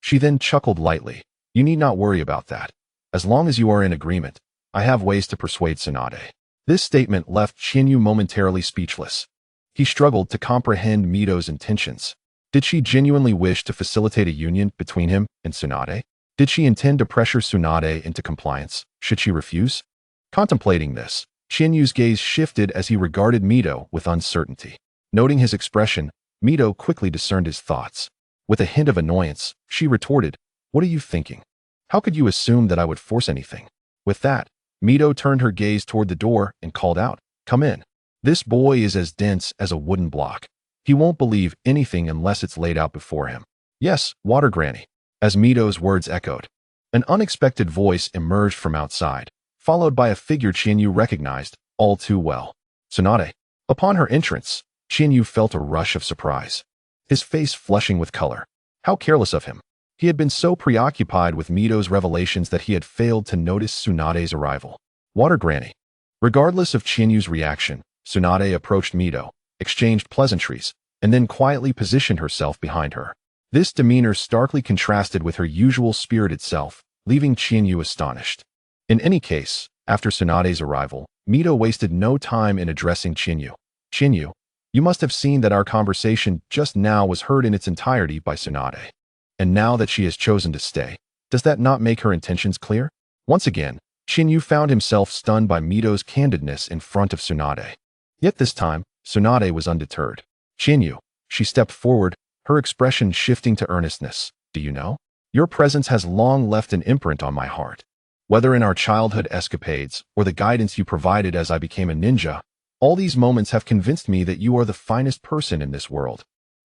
She then chuckled lightly, "You need not worry about that. As long as you are in agreement, I have ways to persuade Tsunade." This statement left Chinyu momentarily speechless. He struggled to comprehend Mito's intentions. Did she genuinely wish to facilitate a union between him and Tsunade? Did she intend to pressure Tsunade into compliance, should she refuse? Contemplating this, Chinyu's gaze shifted as he regarded Mito with uncertainty. Noting his expression, Mito quickly discerned his thoughts. With a hint of annoyance, she retorted, "What are you thinking? How could you assume that I would force anything?" With that, Mito turned her gaze toward the door and called out, "Come in. This boy is as dense as a wooden block. He won't believe anything unless it's laid out before him." "Yes, Water Granny," as Mito's words echoed. An unexpected voice emerged from outside, followed by a figure Qianyu recognized all too well. Tsunade. Upon her entrance, Qianyu felt a rush of surprise, his face flushing with color. How careless of him. He had been so preoccupied with Mito's revelations that he had failed to notice Tsunade's arrival. Water Granny. Regardless of Qianyu's reaction, Tsunade approached Mito, exchanged pleasantries, and then quietly positioned herself behind her. This demeanor starkly contrasted with her usual spirited self, leaving Qianyu astonished. In any case, after Tsunade's arrival, Mito wasted no time in addressing Qianyu. Qianyu, you must have seen that our conversation just now was heard in its entirety by Tsunade. And now that she has chosen to stay, does that not make her intentions clear? Once again, Qianyu found himself stunned by Mito's candidness in front of Tsunade. Yet this time, Tsunade was undeterred. Qianyu, she stepped forward, her expression shifting to earnestness. Do you know? Your presence has long left an imprint on my heart. Whether in our childhood escapades or the guidance you provided as I became a ninja, all these moments have convinced me that you are the finest person in this world.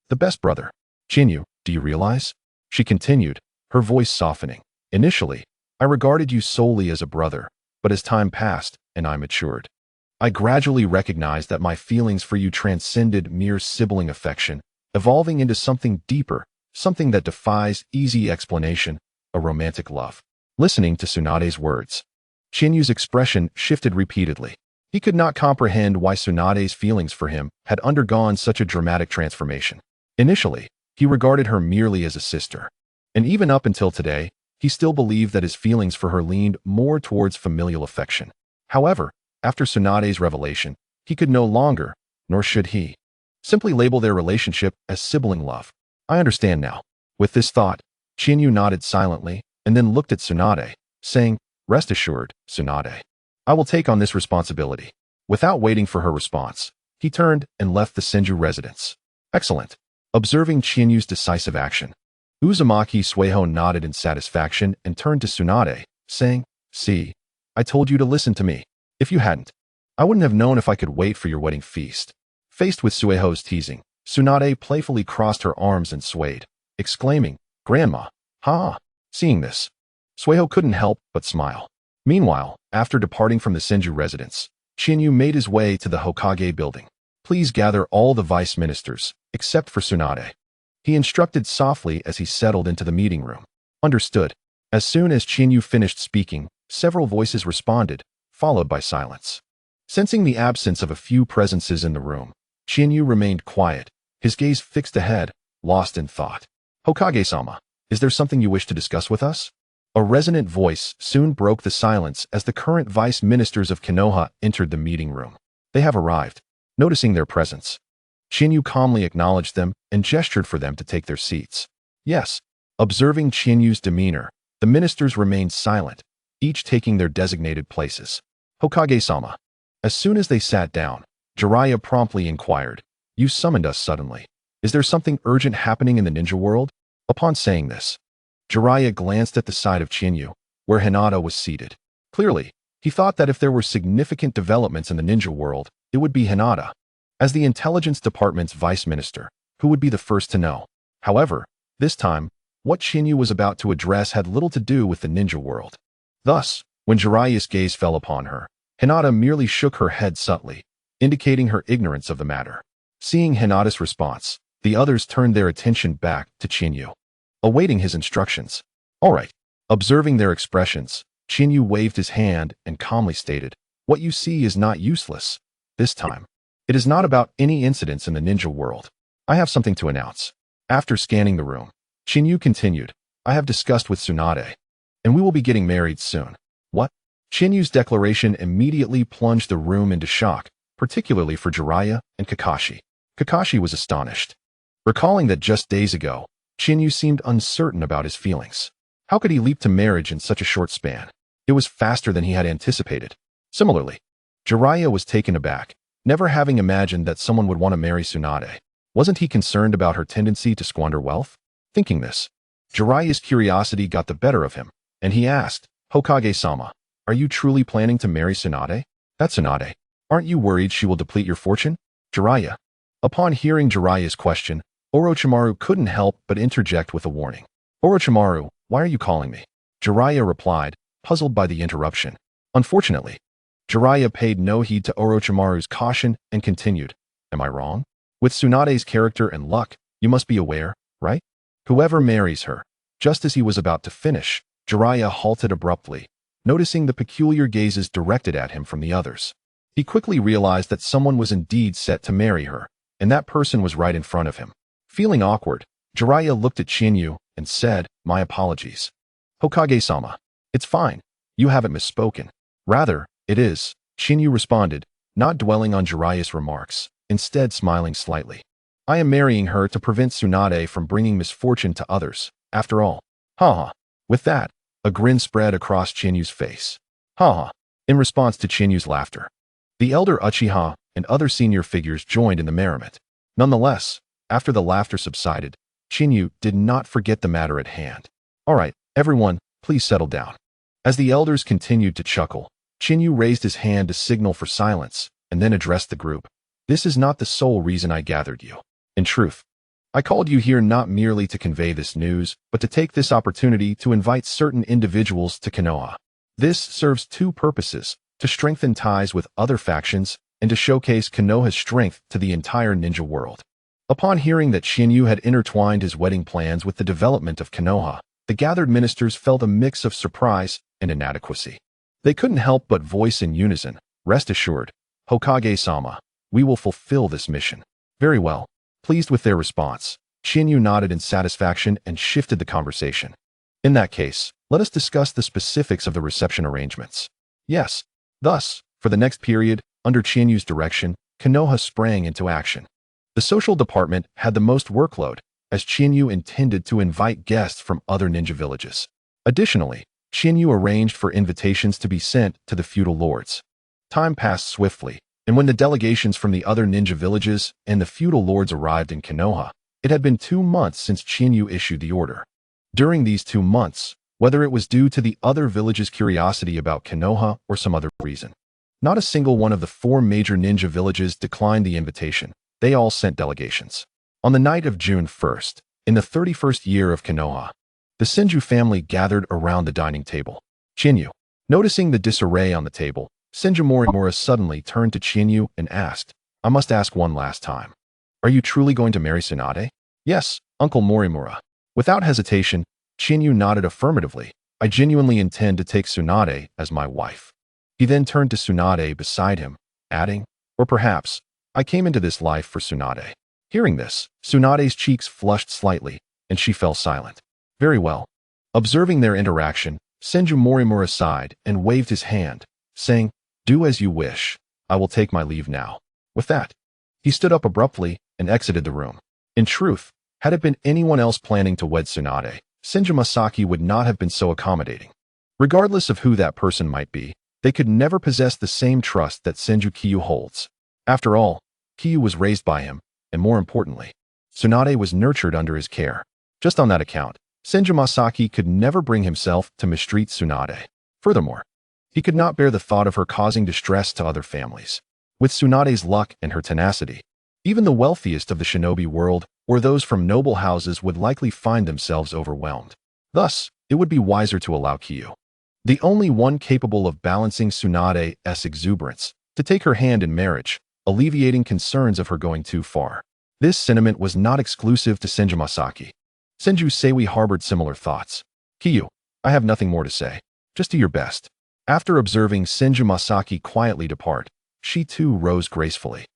The best brother. Qianyu, do you realize? She continued, her voice softening. Initially, I regarded you solely as a brother, but as time passed and I matured, I gradually recognized that my feelings for you transcended mere sibling affection, evolving into something deeper, something that defies easy explanation, a romantic love. Listening to Tsunade's words, Qianyu's expression shifted repeatedly. He could not comprehend why Tsunade's feelings for him had undergone such a dramatic transformation. Initially, he regarded her merely as a sister, and even up until today, he still believed that his feelings for her leaned more towards familial affection. However, after Tsunade's revelation, he could no longer, nor should he, simply label their relationship as sibling love. I understand now. With this thought, Qianyu nodded silently and then looked at Tsunade, saying, Rest assured, Tsunade. I will take on this responsibility. Without waiting for her response, he turned and left the Senju residence. Excellent. Observing Qianyu's decisive action, Uzumaki Sueho nodded in satisfaction and turned to Tsunade, saying, See, I told you to listen to me. If you hadn't, I wouldn't have known if I could wait for your wedding feast. Faced with Sueho's teasing, Tsunade playfully crossed her arms and swayed, exclaiming, Grandma, ha! Seeing this, Sueho couldn't help but smile. Meanwhile, after departing from the Senju residence, Qianyu made his way to the Hokage building. Please gather all the vice ministers, except for Tsunade. He instructed softly as he settled into the meeting room. Understood. As soon as Qianyu finished speaking, several voices responded, followed by silence. Sensing the absence of a few presences in the room, Qianyu remained quiet, his gaze fixed ahead, lost in thought. Hokage-sama, is there something you wish to discuss with us? A resonant voice soon broke the silence as the current vice ministers of Konoha entered the meeting room. They have arrived. Noticing their presence, Qianyu calmly acknowledged them and gestured for them to take their seats. Yes, observing Qianyu's demeanor, the ministers remained silent, each taking their designated places. Hokage-sama. As soon as they sat down, Jiraiya promptly inquired, You summoned us suddenly. Is there something urgent happening in the ninja world? Upon saying this, Jiraiya glanced at the side of Qianyu, where Hinata was seated. Clearly, he thought that if there were significant developments in the ninja world, it would be Hinata, as the Intelligence Department's vice minister, who would be the first to know. However, this time, what Qianyu was about to address had little to do with the ninja world. Thus, when Jiraiya's gaze fell upon her, Hinata merely shook her head subtly, indicating her ignorance of the matter. Seeing Hinata's response, the others turned their attention back to Qianyu, awaiting his instructions. All right. Observing their expressions, Qianyu waved his hand and calmly stated, What you see is not useless. This time, it is not about any incidents in the ninja world. I have something to announce. After scanning the room, Qianyu continued, I have discussed with Tsunade, and we will be getting married soon. What? Qianyu's declaration immediately plunged the room into shock, particularly for Jiraiya and Kakashi. Kakashi was astonished, recalling that just days ago, Qianyu seemed uncertain about his feelings. How could he leap to marriage in such a short span? It was faster than he had anticipated. Similarly, Jiraiya was taken aback, never having imagined that someone would want to marry Tsunade. Wasn't he concerned about her tendency to squander wealth? Thinking this, Jiraiya's curiosity got the better of him, and he asked, Hokage-sama, are you truly planning to marry Tsunade? That's Tsunade. Aren't you worried she will deplete your fortune? Jiraiya. Upon hearing Jiraiya's question, Orochimaru couldn't help but interject with a warning. Orochimaru, why are you calling me? Jiraiya replied, puzzled by the interruption. Unfortunately, Jiraiya paid no heed to Orochimaru's caution and continued, "Am I wrong? With Tsunade's character and luck, you must be aware, right? Whoever marries her." Just as he was about to finish, Jiraiya halted abruptly, noticing the peculiar gazes directed at him from the others. He quickly realized that someone was indeed set to marry her, and that person was right in front of him. Feeling awkward, Jiraiya looked at Shinyu and said, "My apologies. Hokage-sama, it's fine. You haven't misspoken. Rather, it is," Shinyu responded, not dwelling on Jiraiya's remarks, instead smiling slightly. "I am marrying her to prevent Tsunade from bringing misfortune to others, after all." Haha. With that, a grin spread across Chinyu's face. Haha. In response to Chinyu's laughter, the elder Uchiha and other senior figures joined in the merriment. Nonetheless, after the laughter subsided, Chinyu did not forget the matter at hand. "All right, everyone, please settle down." As the elders continued to chuckle, Chinyu raised his hand to signal for silence and then addressed the group. "This is not the sole reason I gathered you. In truth, I called you here not merely to convey this news, but to take this opportunity to invite certain individuals to Konoha. This serves two purposes: to strengthen ties with other factions and to showcase Konoha's strength to the entire ninja world." Upon hearing that Shinyu had intertwined his wedding plans with the development of Konoha, the gathered ministers felt a mix of surprise and inadequacy. They couldn't help but voice in unison, "Rest assured, Hokage-sama, we will fulfill this mission." "Very well." Pleased with their response, Shinyu nodded in satisfaction and shifted the conversation. "In that case, let us discuss the specifics of the reception arrangements." Yes. Thus, for the next period, under Chinyu's direction, Konoha sprang into action. The social department had the most workload, as Chinyu intended to invite guests from other ninja villages. Additionally, Chinyu arranged for invitations to be sent to the feudal lords. Time passed swiftly, and when the delegations from the other ninja villages and the feudal lords arrived in Konoha, it had been 2 months since Chinyu issued the order. During these 2 months, whether it was due to the other villages' curiosity about Konoha or some other reason, not a single one of the 4 major ninja villages declined the invitation. They all sent delegations. On the night of June 1st, in the 31st year of Konoha, the Senju family gathered around the dining table. Chinyu, noticing the disarray on the table, Senju Morimura suddenly turned to Chinyu and asked, "I must ask one last time. Are you truly going to marry Tsunade?" "Yes, Uncle Morimura." Without hesitation, Chinyu nodded affirmatively. "I genuinely intend to take Tsunade as my wife." He then turned to Tsunade beside him, adding, "Or perhaps, I came into this life for Tsunade." Hearing this, Tsunade's cheeks flushed slightly, and she fell silent. "Very well." Observing their interaction, Senju Morimura sighed and waved his hand, saying, "Do as you wish. I will take my leave now." With that, he stood up abruptly and exited the room. In truth, had it been anyone else planning to wed Tsunade, Senju Masaki would not have been so accommodating. Regardless of who that person might be, they could never possess the same trust that Senju Kiyu holds. After all, Kiyu was raised by him, and more importantly, Tsunade was nurtured under his care. Just on that account, Senju Masaki could never bring himself to mistreat Tsunade. Furthermore, he could not bear the thought of her causing distress to other families. With Tsunade's luck and her tenacity, even the wealthiest of the shinobi world or those from noble houses would likely find themselves overwhelmed. Thus, it would be wiser to allow Kiyu, the only one capable of balancing Tsunade's exuberance, to take her hand in marriage, alleviating concerns of her going too far. This sentiment was not exclusive to Senju Masaki. Senju Seiwi harbored similar thoughts. "Kiyu, I have nothing more to say. Just do your best." After observing Senju Masaki quietly depart, she too rose gracefully,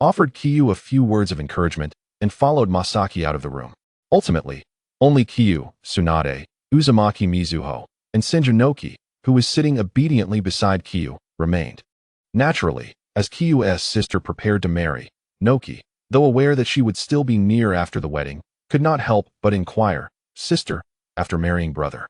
offered Kiyu a few words of encouragement, and followed Masaki out of the room. Ultimately, only Kiyu, Tsunade, Uzumaki Mizuho, and Senju Noki, who was sitting obediently beside Kiyu, remained. Naturally, as Kiyu's sister prepared to marry, Noki, though aware that she would still be near after the wedding, could not help but inquire, "Sister, after marrying brother,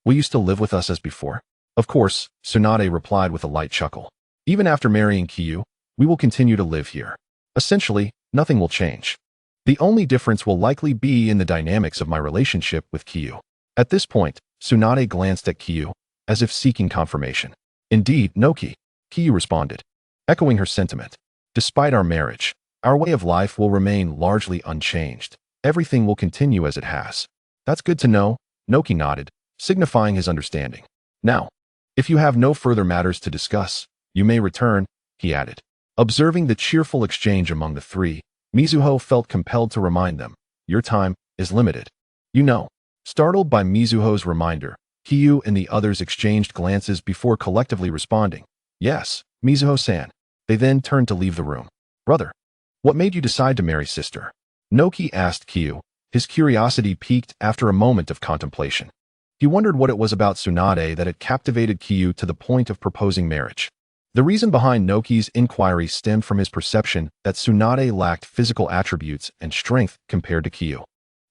will you still live with us as before?" "Of course," Tsunade replied with a light chuckle. "Even after marrying Kiyu, we will continue to live here. Essentially, nothing will change. The only difference will likely be in the dynamics of my relationship with Kiyu." At this point, Tsunade glanced at Kiyu, as if seeking confirmation. "Indeed, Noki," Kiyu responded, echoing her sentiment. "Despite our marriage, our way of life will remain largely unchanged. Everything will continue as it has." "That's good to know," Noki nodded, signifying his understanding. Now, if you have no further matters to discuss, you may return, he added. Observing the cheerful exchange among the three, Mizuho felt compelled to remind them, your time is limited. You know. Startled by Mizuho's reminder, Kiyu and the others exchanged glances before collectively responding, yes, Mizuho-san. They then turned to leave the room. Brother, what made you decide to marry sister? Noki asked Kiyu, his curiosity piqued after a moment of contemplation. He wondered what it was about Tsunade that had captivated Kiyu to the point of proposing marriage. The reason behind Noki's inquiry stemmed from his perception that Tsunade lacked physical attributes and strength compared to Kiyu,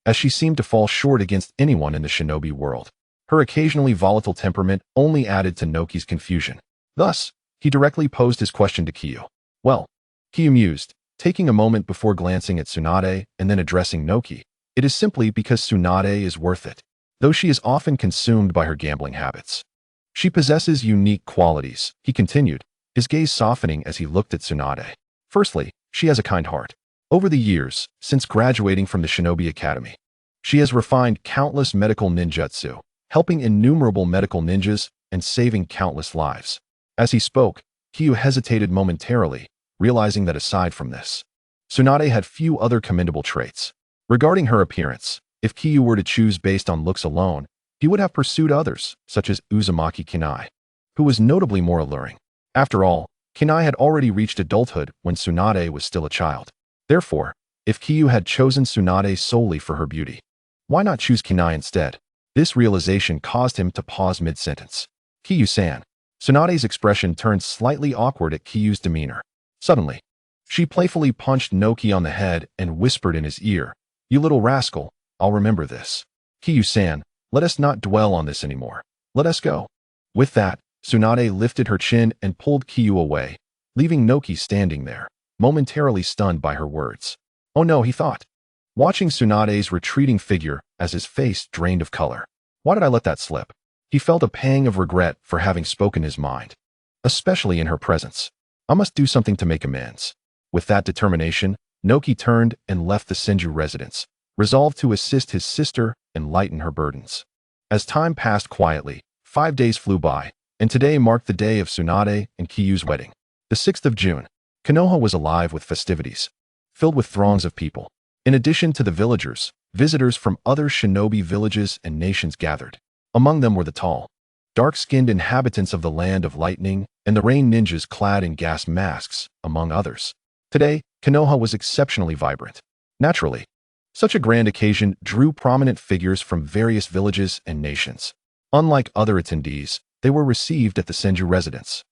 as she seemed to fall short against anyone in the shinobi world. Her occasionally volatile temperament only added to Noki's confusion. Thus, he directly posed his question to Kiyu. Well, Kiyu mused, taking a moment before glancing at Tsunade and then addressing Noki. It is simply because Tsunade is worth it, though she is often consumed by her gambling habits. She possesses unique qualities, he continued, his gaze softening as he looked at Tsunade. Firstly, she has a kind heart. Over the years, since graduating from the Shinobi Academy, she has refined countless medical ninjutsu, helping innumerable medical ninjas and saving countless lives. As he spoke, Kiyu hesitated momentarily, realizing that aside from this, Tsunade had few other commendable traits. Regarding her appearance, if Kiyu were to choose based on looks alone, he would have pursued others, such as Uzumaki Kinai, who was notably more alluring. After all, Kinai had already reached adulthood when Tsunade was still a child. Therefore, if Kiyu had chosen Tsunade solely for her beauty, why not choose Kinai instead? This realization caused him to pause mid-sentence. Kiyu-san. Tsunade's expression turned slightly awkward at Kiyu's demeanor. Suddenly, she playfully punched Noki on the head and whispered in his ear, you little rascal, I'll remember this. Kiyu-san, let us not dwell on this anymore. Let us go. With that, Tsunade lifted her chin and pulled Kiyu away, leaving Noki standing there, momentarily stunned by her words. Oh no, he thought, watching Tsunade's retreating figure as his face drained of color. Why did I let that slip? He felt a pang of regret for having spoken his mind, especially in her presence. I must do something to make amends. With that determination, Noki turned and left the Senju residence, resolved to assist his sister and lighten her burdens. As time passed quietly, 5 days flew by, and today marked the day of Tsunade and Kiyu's wedding. The 6th of June, Konoha was alive with festivities, filled with throngs of people. In addition to the villagers, visitors from other shinobi villages and nations gathered. Among them were the tall, dark-skinned inhabitants of the Land of Lightning and the rain ninjas clad in gas masks, among others. Today, Konoha was exceptionally vibrant. Naturally, such a grand occasion drew prominent figures from various villages and nations. Unlike other attendees, they were received at the Senju residence,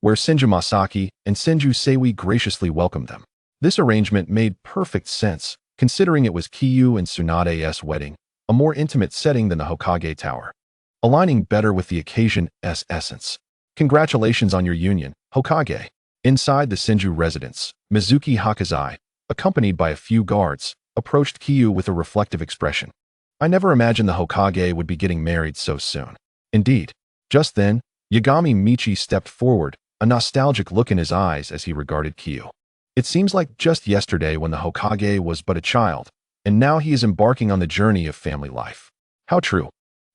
where Senju Masaki and Senju Seiwi graciously welcomed them. This arrangement made perfect sense, considering it was Kiyu and Tsunade's wedding, a more intimate setting than the Hokage Tower, aligning better with the occasion's essence. Congratulations on your union, Hokage. Inside the Senju residence, Mizuki Hakazai, accompanied by a few guards, approached Kiyu with a reflective expression. I never imagined the Hokage would be getting married so soon. Indeed. Just then, Yagami Michi stepped forward, a nostalgic look in his eyes as he regarded Kiyu. It seems like just yesterday when the Hokage was but a child, and now he is embarking on the journey of family life. How true.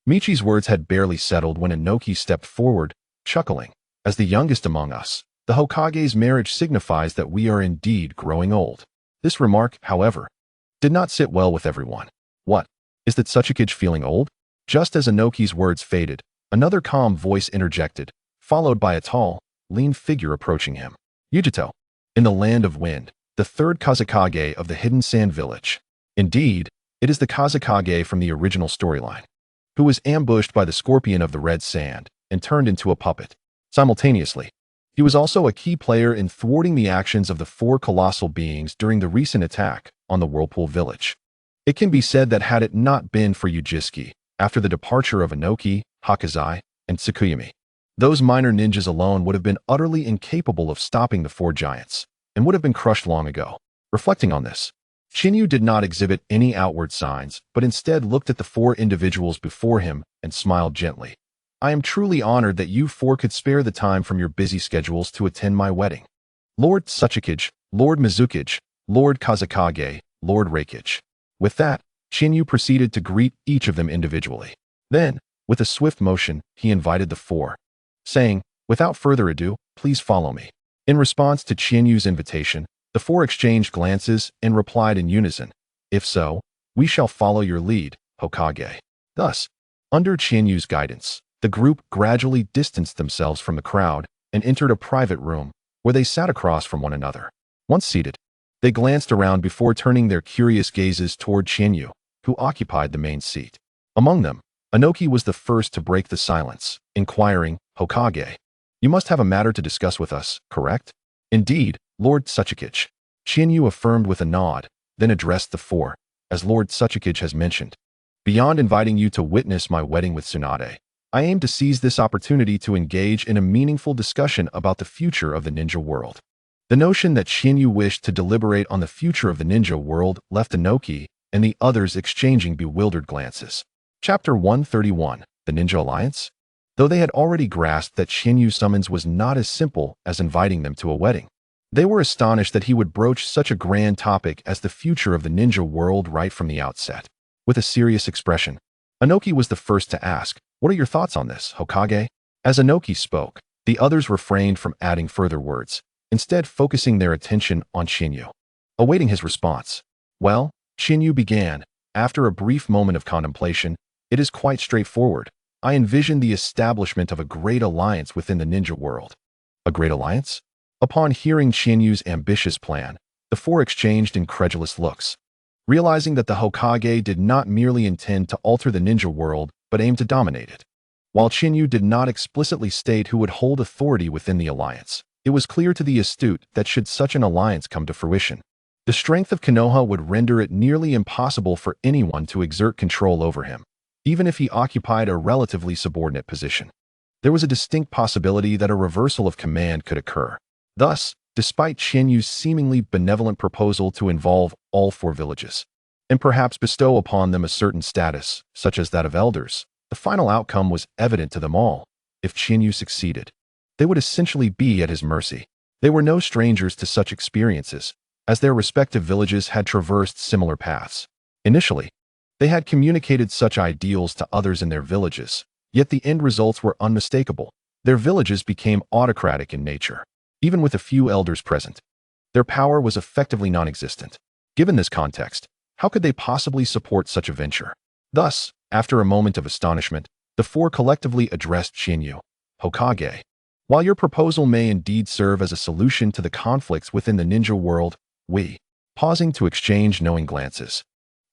Michi's words had barely settled when Inoki stepped forward, chuckling. As the youngest among us, the Hokage's marriage signifies that we are indeed growing old. This remark, however, did not sit well with everyone. What? Is that Tsuchikage feeling old? Just as Inoki's words faded, another calm voice interjected, followed by a tall, lean figure approaching him. Yujito. In the Land of Wind, the third Kazekage of the Hidden Sand Village. Indeed, it is the Kazekage from the original storyline, who was ambushed by the Scorpion of the Red Sand and turned into a puppet. Simultaneously, he was also a key player in thwarting the actions of the 4 colossal beings during the recent attack on the Whirlpool Village. It can be said that had it not been for Yujiski, after the departure of Inoki, Hakazai, and Tsukuyami, those minor ninjas alone would have been utterly incapable of stopping the 4 giants, and would have been crushed long ago. Reflecting on this, Shinyu did not exhibit any outward signs, but instead looked at the 4 individuals before him and smiled gently. I am truly honored that you 4 could spare the time from your busy schedules to attend my wedding. Lord Tsuchikage, Lord Mizukage, Lord Kazekage, Lord Reikage. With that, Shinyu proceeded to greet each of them individually. Then, With a swift motion, he invited the four, saying, "Without further ado, please follow me." In response to Qianyu's invitation, the four exchanged glances and replied in unison, "If so, we shall follow your lead, Hokage." Thus, under Qianyu's guidance, the group gradually distanced themselves from the crowd and entered a private room where they sat across from one another. Once seated, they glanced around before turning their curious gazes toward Qianyu, who occupied the main seat. Among them, Inoki was the first to break the silence, inquiring, "Hokage, you must have a matter to discuss with us, correct?" "Indeed, Lord Tsuchikage," Qianyu affirmed with a nod, then addressed the four, "As Lord Tsuchikage has mentioned, beyond inviting you to witness my wedding with Tsunade, I aim to seize this opportunity to engage in a meaningful discussion about the future of the ninja world." The notion that Qianyu wished to deliberate on the future of the ninja world left Inoki and the others exchanging bewildered glances. Chapter 131, The Ninja Alliance? Though they had already grasped that Qianyu's summons was not as simple as inviting them to a wedding, they were astonished that he would broach such a grand topic as the future of the ninja world right from the outset. With a serious expression, Inoki was the first to ask, "What are your thoughts on this, Hokage?" As Inoki spoke, the others refrained from adding further words, instead focusing their attention on Qianyu, awaiting his response. "Well," Qianyu began, after a brief moment of contemplation, "it is quite straightforward. I envision the establishment of a great alliance within the ninja world." A great alliance? Upon hearing Qianyu's ambitious plan, the four exchanged incredulous looks, realizing that the Hokage did not merely intend to alter the ninja world, but aimed to dominate it. While Qianyu did not explicitly state who would hold authority within the alliance, it was clear to the astute that should such an alliance come to fruition, the strength of Konoha would render it nearly impossible for anyone to exert control over him, even if he occupied a relatively subordinate position. There was a distinct possibility that a reversal of command could occur. Thus, despite Qianyu's seemingly benevolent proposal to involve all four villages, and perhaps bestow upon them a certain status, such as that of elders, the final outcome was evident to them all. If Qianyu succeeded, they would essentially be at his mercy. They were no strangers to such experiences, as their respective villages had traversed similar paths. Initially, they had communicated such ideals to others in their villages, yet the end results were unmistakable. Their villages became autocratic in nature, even with a few elders present. Their power was effectively non-existent. Given this context, how could they possibly support such a venture? Thus, after a moment of astonishment, the four collectively addressed Qianyu, "Hokage, while your proposal may indeed serve as a solution to the conflicts within the ninja world, we," pausing to exchange knowing glances,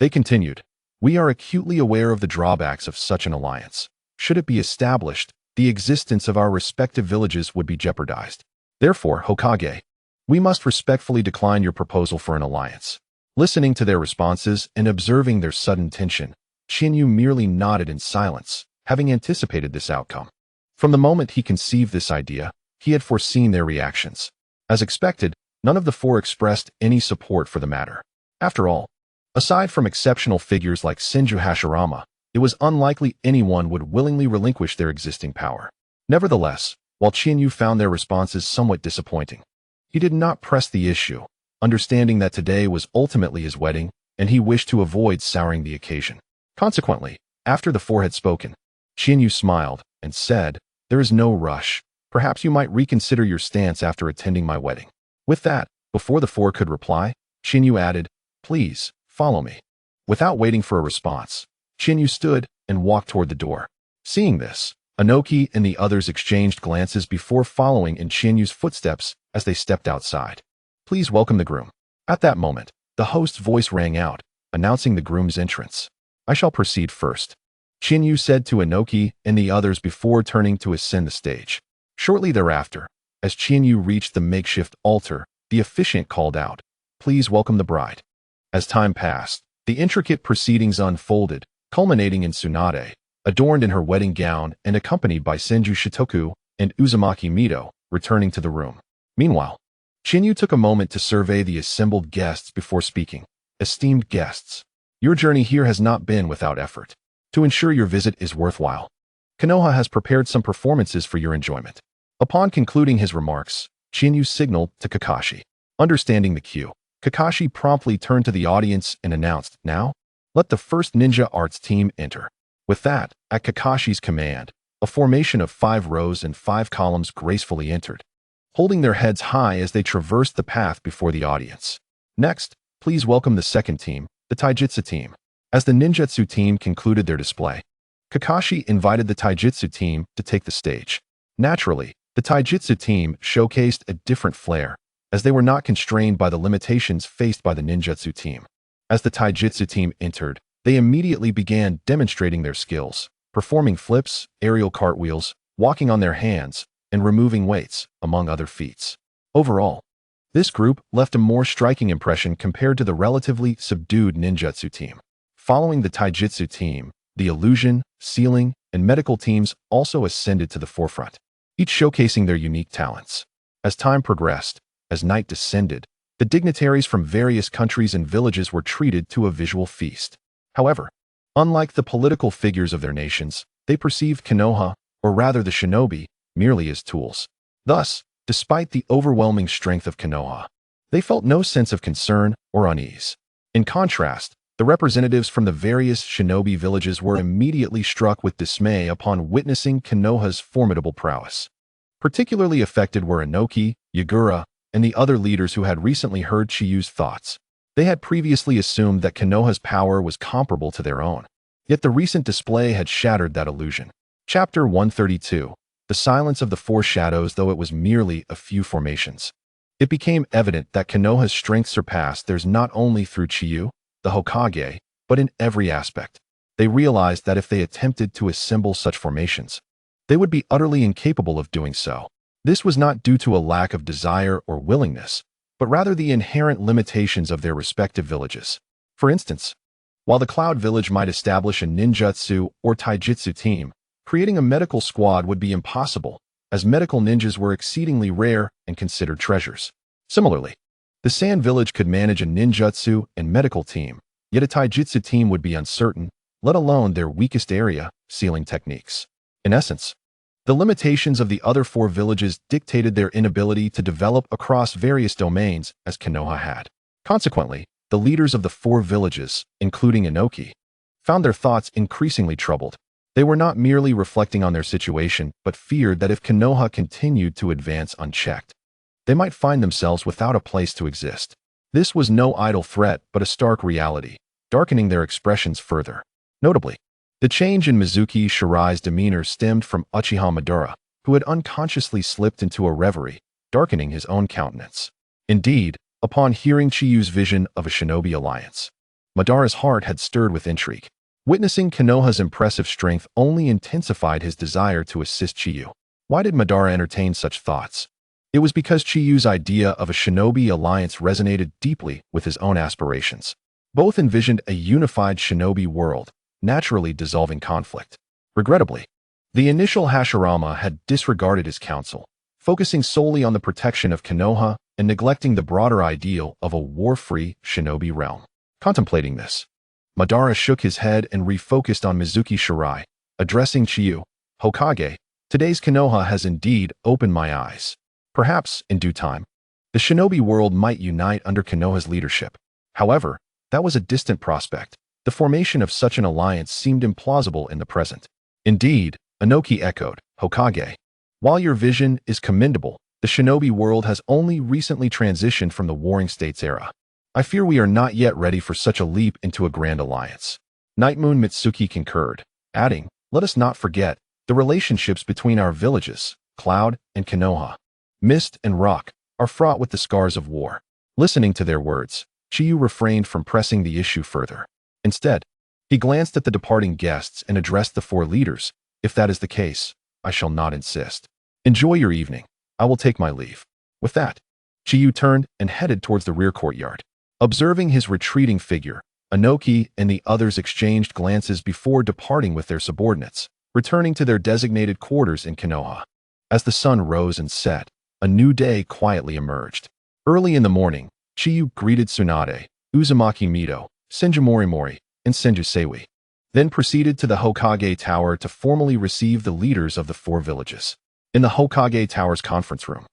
they continued, "we are acutely aware of the drawbacks of such an alliance. Should it be established, the existence of our respective villages would be jeopardized. Therefore, Hokage, we must respectfully decline your proposal for an alliance." Listening to their responses and observing their sudden tension, Qianyu merely nodded in silence, having anticipated this outcome. From the moment he conceived this idea, he had foreseen their reactions. As expected, none of the four expressed any support for the matter. After all, aside from exceptional figures like Senju Hashirama, it was unlikely anyone would willingly relinquish their existing power. Nevertheless, while Qianyu found their responses somewhat disappointing, he did not press the issue, understanding that today was ultimately his wedding, and he wished to avoid souring the occasion. Consequently, after the four had spoken, Qianyu smiled and said, "There is no rush. Perhaps you might reconsider your stance after attending my wedding." With that, before the four could reply, Qianyu added, "Please, follow me." Without waiting for a response, Qianyu stood and walked toward the door. Seeing this, Inoki and the others exchanged glances before following in Qianyu's footsteps as they stepped outside. "Please welcome the groom." At that moment, the host's voice rang out, announcing the groom's entrance. "I shall proceed first," Qianyu said to Inoki and the others before turning to ascend the stage. Shortly thereafter, as Qianyu reached the makeshift altar, the officiant called out, "Please welcome the bride." As time passed, the intricate proceedings unfolded, culminating in Tsunade, adorned in her wedding gown and accompanied by Senju Shitoku and Uzumaki Mito, returning to the room. Meanwhile, Qianyu took a moment to survey the assembled guests before speaking. "Esteemed guests, your journey here has not been without effort. To ensure your visit is worthwhile, Konoha has prepared some performances for your enjoyment." Upon concluding his remarks, Qianyu signaled to Kakashi. Understanding the cue, Kakashi promptly turned to the audience and announced, "Now, let the first ninja arts team enter." With that, at Kakashi's command, a formation of 5 rows and 5 columns gracefully entered, holding their heads high as they traversed the path before the audience. Next, please welcome the second team, the Taijutsu team. As the ninjutsu team concluded their display, Kakashi invited the Taijutsu team to take the stage. Naturally, the Taijutsu team showcased a different flair, as they were not constrained by the limitations faced by the ninjutsu team. As the Taijutsu team entered, they immediately began demonstrating their skills, performing flips, aerial cartwheels, walking on their hands, and removing weights, among other feats. Overall, this group left a more striking impression compared to the relatively subdued ninjutsu team. Following the Taijutsu team, the illusion, sealing, and medical teams also ascended to the forefront, each showcasing their unique talents. As time progressed, as night descended, the dignitaries from various countries and villages were treated to a visual feast. However, unlike the political figures of their nations, they perceived Konoha, or rather the shinobi, merely as tools. Thus, despite the overwhelming strength of Konoha, they felt no sense of concern or unease. In contrast, the representatives from the various shinobi villages were immediately struck with dismay upon witnessing Konoha's formidable prowess. Particularly affected were Inoki, Yagura, and the other leaders who had recently heard Chiyu's thoughts. They had previously assumed that Konoha's power was comparable to their own. Yet the recent display had shattered that illusion. Chapter 132. The Silence of the Four Shadows. Though it was merely a few formations, it became evident that Konoha's strength surpassed theirs not only through Chiyu, the Hokage, but in every aspect. They realized that if they attempted to assemble such formations, they would be utterly incapable of doing so. This was not due to a lack of desire or willingness, but rather the inherent limitations of their respective villages. For instance, while the Cloud Village might establish a ninjutsu or taijutsu team, creating a medical squad would be impossible, as medical ninjas were exceedingly rare and considered treasures. Similarly, the Sand Village could manage a ninjutsu and medical team, yet a taijutsu team would be uncertain, let alone their weakest area, sealing techniques. In essence, the limitations of the other 4 villages dictated their inability to develop across various domains as Konoha had. Consequently, the leaders of the 4 villages, including Inoki, found their thoughts increasingly troubled. They were not merely reflecting on their situation, but feared that if Konoha continued to advance unchecked, they might find themselves without a place to exist. This was no idle threat, but a stark reality, darkening their expressions further. Notably, the change in Mizuki Shirai's demeanor stemmed from Uchiha Madara, who had unconsciously slipped into a reverie, darkening his own countenance. Indeed, upon hearing Chiyu's vision of a shinobi alliance, Madara's heart had stirred with intrigue. Witnessing Konoha's impressive strength only intensified his desire to assist Chiyu. Why did Madara entertain such thoughts? It was because Chiyu's idea of a shinobi alliance resonated deeply with his own aspirations. Both envisioned a unified shinobi world, naturally dissolving conflict. Regrettably, the initial Hashirama had disregarded his counsel, focusing solely on the protection of Konoha and neglecting the broader ideal of a war-free shinobi realm. Contemplating this, Madara shook his head and refocused on Mizuki Shirai, addressing Chiyu. Hokage, today's Konoha has indeed opened my eyes. Perhaps, in due time, the shinobi world might unite under Konoha's leadership. However, that was a distant prospect. The formation of such an alliance seemed implausible in the present. Indeed, Inoki echoed, Hokage, while your vision is commendable, the shinobi world has only recently transitioned from the Warring States era. I fear we are not yet ready for such a leap into a grand alliance. Night Moon Mitsuki concurred, adding, let us not forget the relationships between our villages, Cloud and Konoha, Mist and Rock, are fraught with the scars of war. Listening to their words, Chiyu refrained from pressing the issue further. Instead, he glanced at the departing guests and addressed the 4 leaders. If that is the case, I shall not insist. Enjoy your evening. I will take my leave. With that, Chiyu turned and headed towards the rear courtyard. Observing his retreating figure, Inoki and the others exchanged glances before departing with their subordinates, returning to their designated quarters in Konoha. As the sun rose and set, a new day quietly emerged. Early in the morning, Chiyu greeted Tsunade, Uzumaki Mido, Senju Morimori, and Senju Seiwi, then proceeded to the Hokage Tower to formally receive the leaders of the 4 villages. In the Hokage Tower's conference room,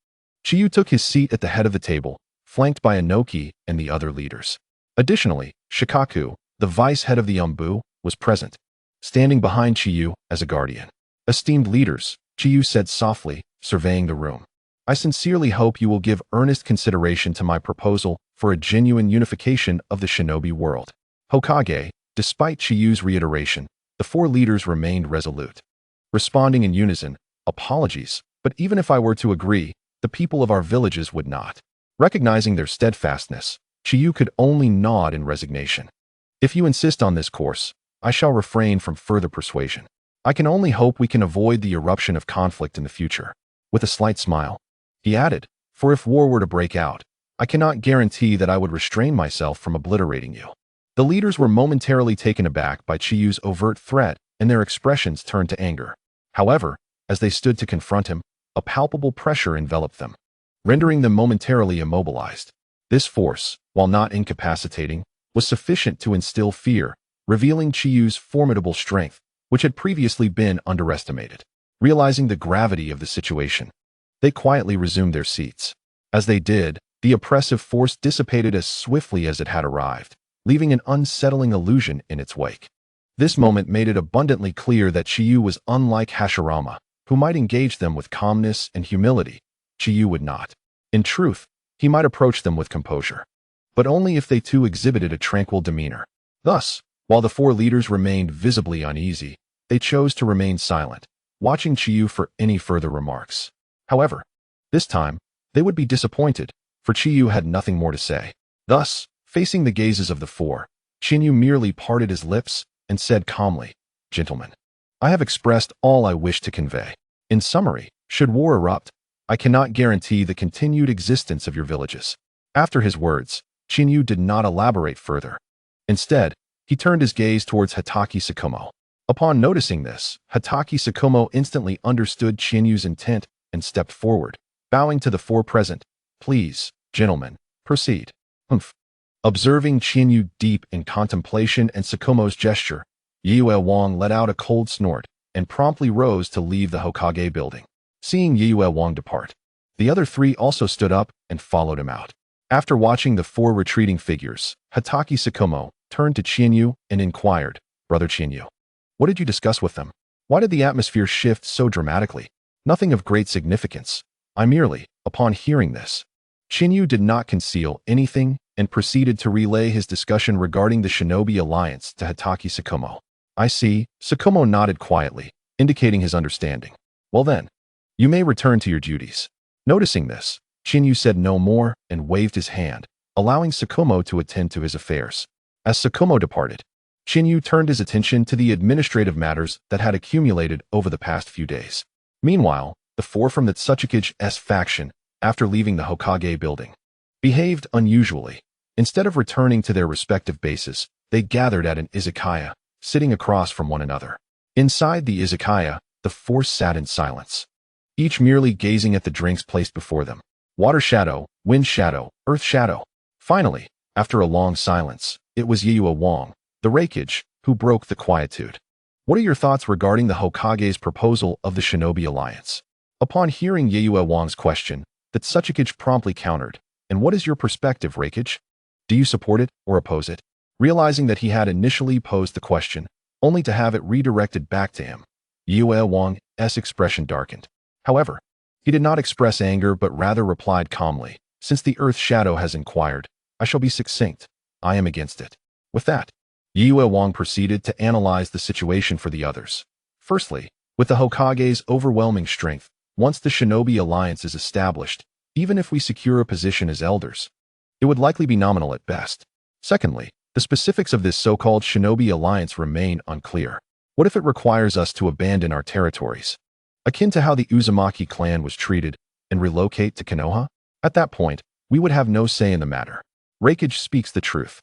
Chiyu took his seat at the head of the table, flanked by Inoki and the other leaders. Additionally, Shikaku, the vice head of the Umbu, was present. standing behind Chiyu as a guardian. Esteemed leaders, Chiyu said softly, surveying the room. I sincerely hope you will give earnest consideration to my proposal for a genuine unification of the shinobi world. Hokage, despite Chiyu's reiteration, the four leaders remained resolute. Responding in unison, apologies, but even if I were to agree, the people of our villages would not. Recognizing their steadfastness, Chiyu could only nod in resignation. If you insist on this course, I shall refrain from further persuasion. I can only hope we can avoid the eruption of conflict in the future. With a slight smile, he added, for if war were to break out, I cannot guarantee that I would restrain myself from obliterating you. The leaders were momentarily taken aback by Chiyu's overt threat, and their expressions turned to anger. However, as they stood to confront him, a palpable pressure enveloped them, rendering them momentarily immobilized. This force, while not incapacitating, was sufficient to instill fear, revealing Chiyu's formidable strength, which had previously been underestimated. Realizing the gravity of the situation, they quietly resumed their seats. As they did, the oppressive force dissipated as swiftly as it had arrived, leaving an unsettling illusion in its wake. This moment made it abundantly clear that Chiyu was unlike Hashirama, who might engage them with calmness and humility. Chiyu would not. In truth, he might approach them with composure, but only if they too exhibited a tranquil demeanor. Thus, while the four leaders remained visibly uneasy, they chose to remain silent, watching Chiyu for any further remarks. However, this time, they would be disappointed, for Chiyu had nothing more to say. Thus, facing the gazes of the four, Chiyu merely parted his lips and said calmly, "Gentlemen, I have expressed all I wish to convey. In summary, should war erupt, I cannot guarantee the continued existence of your villages." After his words, Chiyu did not elaborate further. Instead, he turned his gaze towards Hatake Tsukumo. Upon noticing this, Hatake Tsukumo instantly understood Chinyu's intent and stepped forward, bowing to the four present. "Please, gentlemen, proceed." Humph. Observing Chinyu deep in contemplation and Tsukumo's gesture, Yue Wang let out a cold snort and promptly rose to leave the Hokage building. Seeing Yue Wang depart, the other three also stood up and followed him out. After watching the four retreating figures, Hatake Tsukumo turned to Chinyu and inquired, "Brother Chinyu, what did you discuss with them? Why did the atmosphere shift so dramatically?" "Nothing of great significance. I merely," upon hearing this, Chinyu did not conceal anything and proceeded to relay his discussion regarding the shinobi alliance to Hatake Tsukumo. "I see." Tsukumo nodded quietly, indicating his understanding. "Well then, you may return to your duties." Noticing this, Chinyu said no more and waved his hand, allowing Tsukumo to attend to his affairs. As Tsukumo departed, Chinyu turned his attention to the administrative matters that had accumulated over the past few days. Meanwhile, the four from the Tsuchikage's faction, after leaving the Hokage building, behaved unusually. Instead of returning to their respective bases, they gathered at an izakaya, sitting across from one another. Inside the izakaya, the four sat in silence, each merely gazing at the drinks placed before them. Water shadow, wind shadow, earth shadow. Finally, after a long silence, it was Yue Wang, the Hokage, who broke the quietude. "What are your thoughts regarding the Hokage's proposal of the Shinobi Alliance?" Upon hearing Yue Wang's question, the Tsuchikage promptly countered, "And what is your perspective, Hokage? Do you support it or oppose it?" Realizing that he had initially posed the question, only to have it redirected back to him, Yue Wang's expression darkened. However, he did not express anger but rather replied calmly, "Since the Earth Shadow has inquired, I shall be succinct. I am against it." With that, Yue Wang proceeded to analyze the situation for the others. Firstly, with the Hokage's overwhelming strength, once the Shinobi Alliance is established, even if we secure a position as elders, it would likely be nominal at best. Secondly, the specifics of this so-called Shinobi Alliance remain unclear. What if it requires us to abandon our territories, akin to how the Uzumaki clan was treated, and relocate to Konoha? At that point, we would have no say in the matter. Hokage speaks the truth.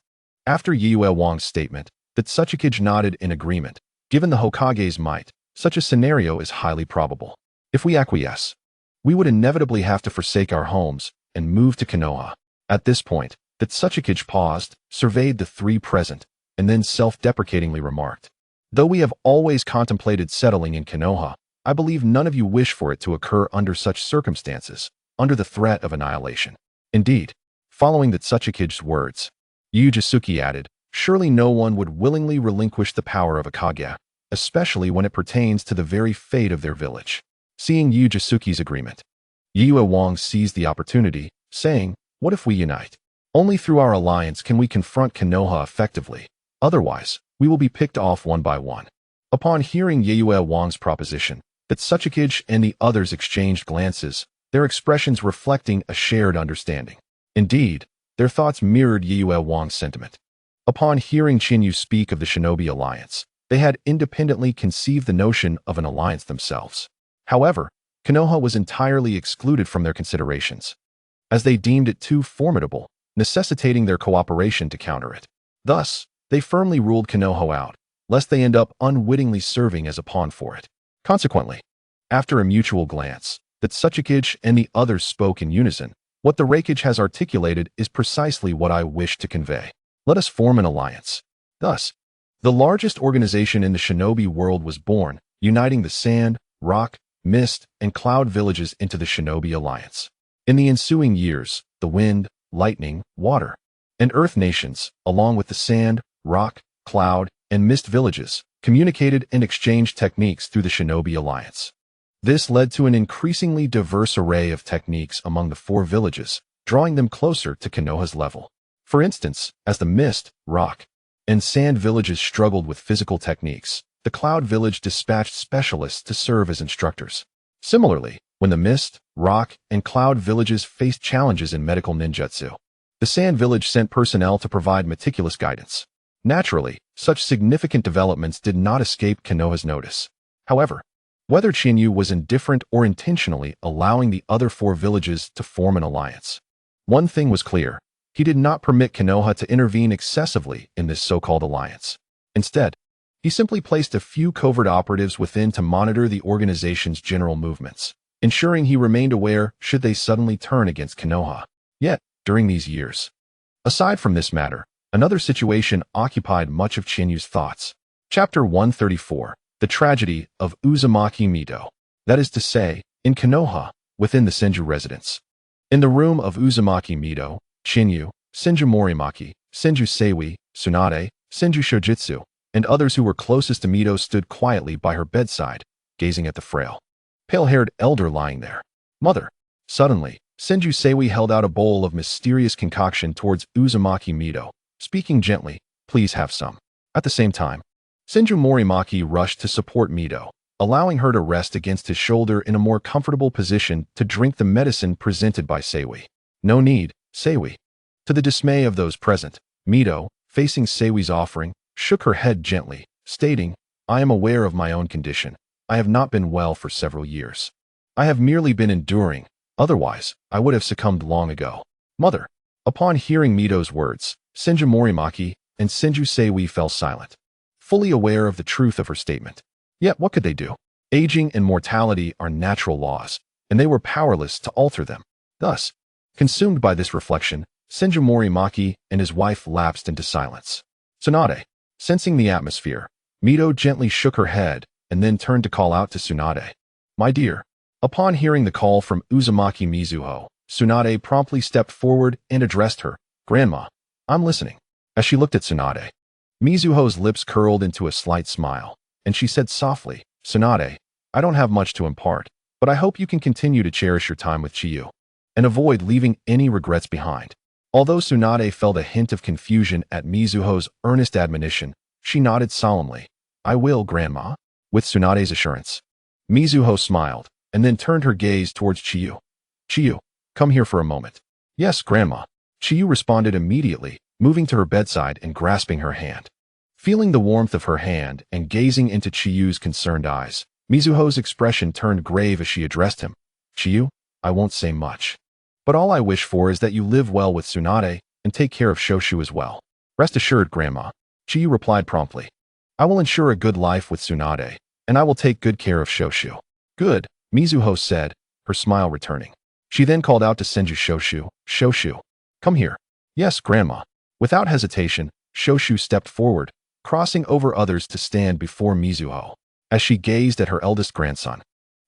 After Yue Wang's statement, the Tsuchikage nodded in agreement. Given the Hokage's might, such a scenario is highly probable. If we acquiesce, we would inevitably have to forsake our homes and move to Konoha. At this point, the Tsuchikage paused, surveyed the three present, and then self-deprecatingly remarked, "Though we have always contemplated settling in Konoha, I believe none of you wish for it to occur under such circumstances, under the threat of annihilation." Indeed, following the Tsuchikage's words, Yu Jisuke added, "Surely no one would willingly relinquish the power of a Kage. especially when it pertains to the very fate of their village. Seeing Yu Jisuke's agreement, Yue Wang seized the opportunity, saying, "What if we unite? Only through our alliance can we confront Konoha effectively. Otherwise, we will be picked off one by one." Upon hearing Yue Wang's proposition, the Tsuchikage and the others exchanged glances, their expressions reflecting a shared understanding. Indeed, their thoughts mirrored Yue Wang's sentiment. Upon hearing Qinyu speak of the Shinobi Alliance, they had independently conceived the notion of an alliance themselves. However, Konoha was entirely excluded from their considerations, as they deemed it too formidable, necessitating their cooperation to counter it. Thus, they firmly ruled Konoha out, lest they end up unwittingly serving as a pawn for it. Consequently, after a mutual glance, the Tsuchikage and the others spoke in unison. "What the Reikage has articulated is precisely what I wish to convey. Let us form an alliance." Thus, the largest organization in the shinobi world was born, uniting the sand, rock, mist, and cloud villages into the Shinobi Alliance. In the ensuing years, the wind, lightning, water, and earth nations, along with the sand, rock, cloud, and mist villages, communicated and exchanged techniques through the Shinobi Alliance. This led to an increasingly diverse array of techniques among the four villages, drawing them closer to Konoha's level. For instance, as the mist, rock, and sand villages struggled with physical techniques, the cloud village dispatched specialists to serve as instructors. Similarly, when the mist, rock, and cloud villages faced challenges in medical ninjutsu, the sand village sent personnel to provide meticulous guidance. Naturally, such significant developments did not escape Konoha's notice. However, whether Qinyu was indifferent or intentionally allowing the other four villages to form an alliance, one thing was clear: he did not permit Konoha to intervene excessively in this so-called alliance. Instead, he simply placed a few covert operatives within to monitor the organization's general movements, ensuring he remained aware should they suddenly turn against Konoha. Yet, during these years, aside from this matter, another situation occupied much of Chinyu's thoughts. Chapter 134, The Tragedy of Uzumaki Mido. That is to say, in Konoha, within the Senju residence. In the room of Uzumaki Mido, Chinyu, Senju Morimaki, Senju Seiwi, Tsunade, Senju Shojitsu, and others who were closest to Mido stood quietly by her bedside, gazing at the frail, pale-haired elder lying there. "Mother." Suddenly, Senju Seiwi held out a bowl of mysterious concoction towards Uzumaki Mido, speaking gently, "Please have some." At the same time, Senju Morimaki rushed to support Mido, allowing her to rest against his shoulder in a more comfortable position to drink the medicine presented by Seiwi. "No need, Seiwi." To the dismay of those present, Mido, facing Seiwi's offering, shook her head gently, stating, "I am aware of my own condition. I have not been well for several years. I have merely been enduring, otherwise I would have succumbed long ago." "Mother." Upon hearing Mido's words, Senju Morimaki and Senju Seiwi fell silent, fully aware of the truth of her statement. Yet what could they do? Aging and mortality are natural laws, and they were powerless to alter them. Thus, consumed by this reflection, Senju Morimaki and his wife lapsed into silence. Tsunade. Sensing the atmosphere, Mido gently shook her head and then turned to call out to Tsunade. "My dear." Upon hearing the call from Uzumaki Mizuho, Tsunade promptly stepped forward and addressed her, "Grandma, I'm listening." As she looked at Tsunade, Mizuho's lips curled into a slight smile, and she said softly, "Tsunade, I don't have much to impart, but I hope you can continue to cherish your time with Chiyu and avoid leaving any regrets behind." Although Tsunade felt a hint of confusion at Mizuho's earnest admonition, she nodded solemnly. "I will, Grandma." With Tsunade's assurance, Mizuho smiled and then turned her gaze towards Chiyu. "Chiyu, come here for a moment." "Yes, Grandma." Chiyu responded immediately, moving to her bedside and grasping her hand. Feeling the warmth of her hand and gazing into Chiyu's concerned eyes, Mizuho's expression turned grave as she addressed him. "Chiyu, I won't say much, but all I wish for is that you live well with Tsunade and take care of Shoshu as well." "Rest assured, Grandma," Chiyu replied promptly. "I will ensure a good life with Tsunade, and I will take good care of Shoshu." "Good," Mizuho said, her smile returning. She then called out to Senju Shoshu, "Shoshu, come here." "Yes, Grandma." Without hesitation, Shoshu stepped forward, crossing over others to stand before Mizuho. As she gazed at her eldest grandson,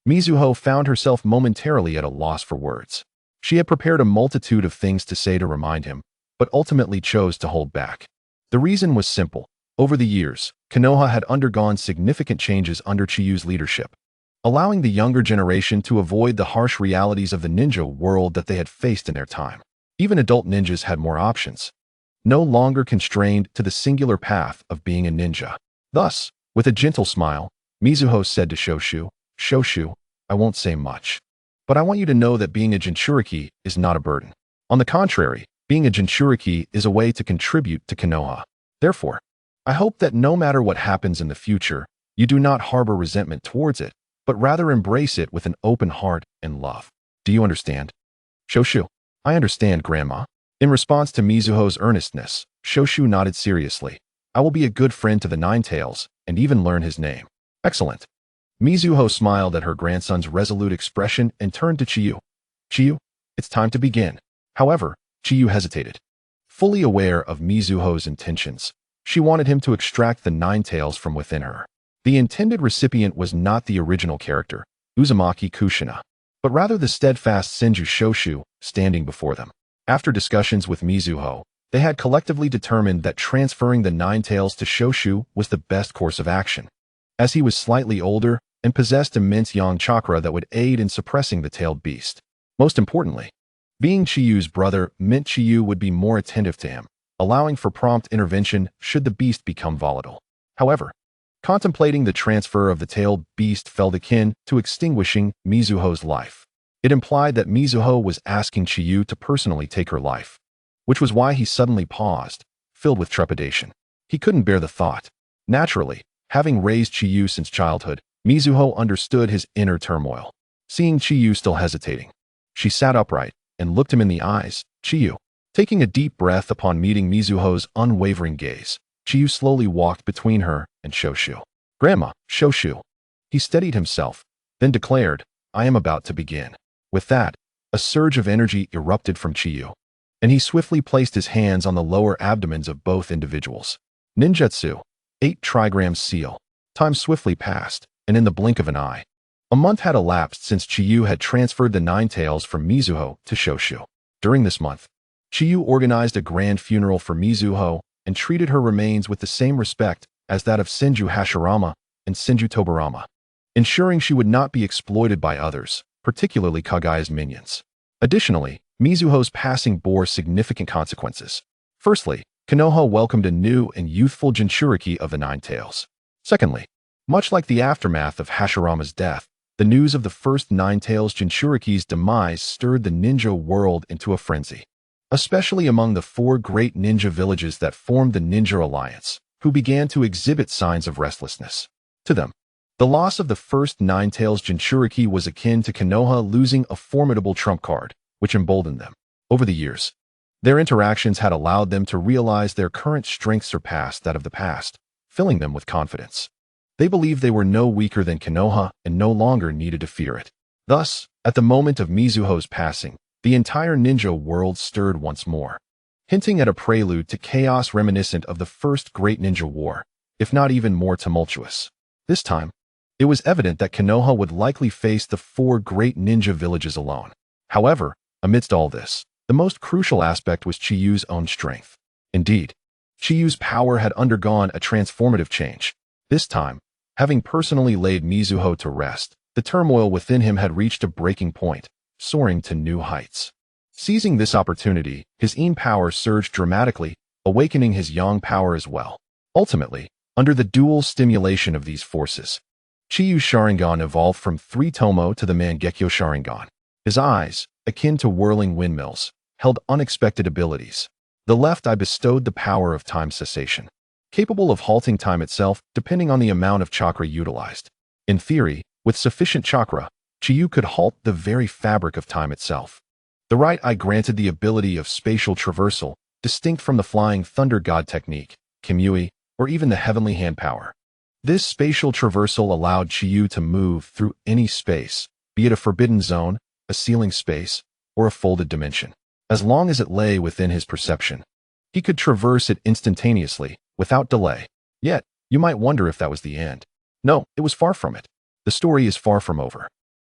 Mizuho found herself momentarily at a loss for words. She had prepared a multitude of things to say to remind him, but ultimately chose to hold back. The reason was simple. Over the years, Konoha had undergone significant changes under Chiyu's leadership, allowing the younger generation to avoid the harsh realities of the ninja world that they had faced in their time. Even adult ninjas had more options, no longer constrained to the singular path of being a ninja. Thus, with a gentle smile, Mizuho said to Shoshu, "Shoshu, I won't say much, but I want you to know that being a Jinchuriki is not a burden. On the contrary, being a Jinchuriki is a way to contribute to Konoha. Therefore, I hope that no matter what happens in the future, you do not harbor resentment towards it, but rather embrace it with an open heart and love. Do you understand?" "Shoshu, I understand, Grandma." In response to Mizuho's earnestness, Shoshu nodded seriously. "I will be a good friend to the Ninetales and even learn his name." "Excellent." Mizuho smiled at her grandson's resolute expression and turned to Chiyu. "Chiyu, it's time to begin." However, Chiyu hesitated. Fully aware of Mizuho's intentions, she wanted him to extract the Ninetales from within her. The intended recipient was not the original character, Uzumaki Kushina, but rather the steadfast Senju Shoshu standing before them. After discussions with Mizuho, they had collectively determined that transferring the Ninetales to Shoshu was the best course of action, as he was slightly older and possessed immense yang chakra that would aid in suppressing the tailed beast. Most importantly, being Chiyu's brother meant Chiyu would be more attentive to him, allowing for prompt intervention should the beast become volatile. However, contemplating the transfer of the tailed beast felt akin to extinguishing Mizuho's life. It implied that Mizuho was asking Chiyu to personally take her life, which was why he suddenly paused, filled with trepidation. He couldn't bear the thought. Naturally, having raised Chiyu since childhood, Mizuho understood his inner turmoil. Seeing Chiyu still hesitating, she sat upright and looked him in the eyes. "Chiyu." Taking a deep breath upon meeting Mizuho's unwavering gaze, Chiyu slowly walked between her and Shoshu. "Grandma, Shoshu." He steadied himself, then declared, "I am about to begin." With that, a surge of energy erupted from Chiyu, and he swiftly placed his hands on the lower abdomens of both individuals. Ninjutsu, 8 trigrams seal. Time swiftly passed, and in the blink of an eye, a month had elapsed since Chiyu had transferred the Ninetales from Mizuho to Shoshu. During this month, Chiyu organized a grand funeral for Mizuho and treated her remains with the same respect as that of Senju Hashirama and Senju Tobarama, ensuring she would not be exploited by others, particularly Kagaya's minions. Additionally, Mizuho's passing bore significant consequences. Firstly, Konoha welcomed a new and youthful Jinchuriki of the Ninetales. Secondly, much like the aftermath of Hashirama's death, the news of the first Ninetales Jinchuriki's demise stirred the ninja world into a frenzy, especially among the 4 great ninja villages that formed the Ninja Alliance, who began to exhibit signs of restlessness. To them, the loss of the first Ninetales Jinchuriki was akin to Konoha losing a formidable trump card, which emboldened them. Over the years, their interactions had allowed them to realize their current strength surpassed that of the past, filling them with confidence. They believed they were no weaker than Konoha and no longer needed to fear it. Thus, at the moment of Mizuho's passing, the entire ninja world stirred once more, hinting at a prelude to chaos reminiscent of the first great ninja war, if not even more tumultuous. This time, it was evident that Konoha would likely face the 4 great ninja villages alone. However, amidst all this, the most crucial aspect was Chiyu's own strength. Indeed, Chiyu's power had undergone a transformative change. This time, having personally laid Mizuho to rest, the turmoil within him had reached a breaking point, soaring to new heights. Seizing this opportunity, his yin power surged dramatically, awakening his yang power as well. Ultimately, under the dual stimulation of these forces, Chiyu's Sharingan evolved from 3 Tomo to the Mangekyo Sharingan. His eyes, akin to whirling windmills, held unexpected abilities. The left eye bestowed the power of time cessation, capable of halting time itself depending on the amount of chakra utilized. In theory, with sufficient chakra, Chiyu could halt the very fabric of time itself. The right eye granted the ability of spatial traversal, distinct from the flying thunder god technique, Kimui, or even the heavenly hand power. This spatial traversal allowed Chiyu to move through any space, be it a forbidden zone, a ceiling space, or a folded dimension. As long as it lay within his perception, he could traverse it instantaneously, without delay. Yet, you might wonder if that was the end. No, it was far from it. The story is far from over.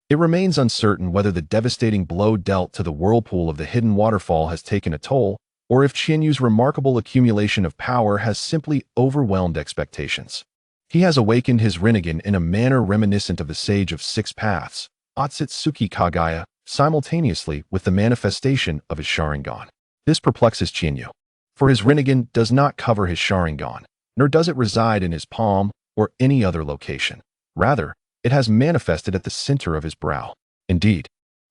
It remains uncertain whether the devastating blow dealt to the whirlpool of the hidden waterfall has taken a toll, or if Qianyu's remarkable accumulation of power has simply overwhelmed expectations. He has awakened his Rinnegan in a manner reminiscent of the Sage of Six Paths, Otsutsuki Kagaya, simultaneously with the manifestation of his Sharingan. This perplexes Qianyu, for his Rinnegan does not cover his Sharingan, nor does it reside in his palm or any other location. Rather, it has manifested at the center of his brow. Indeed,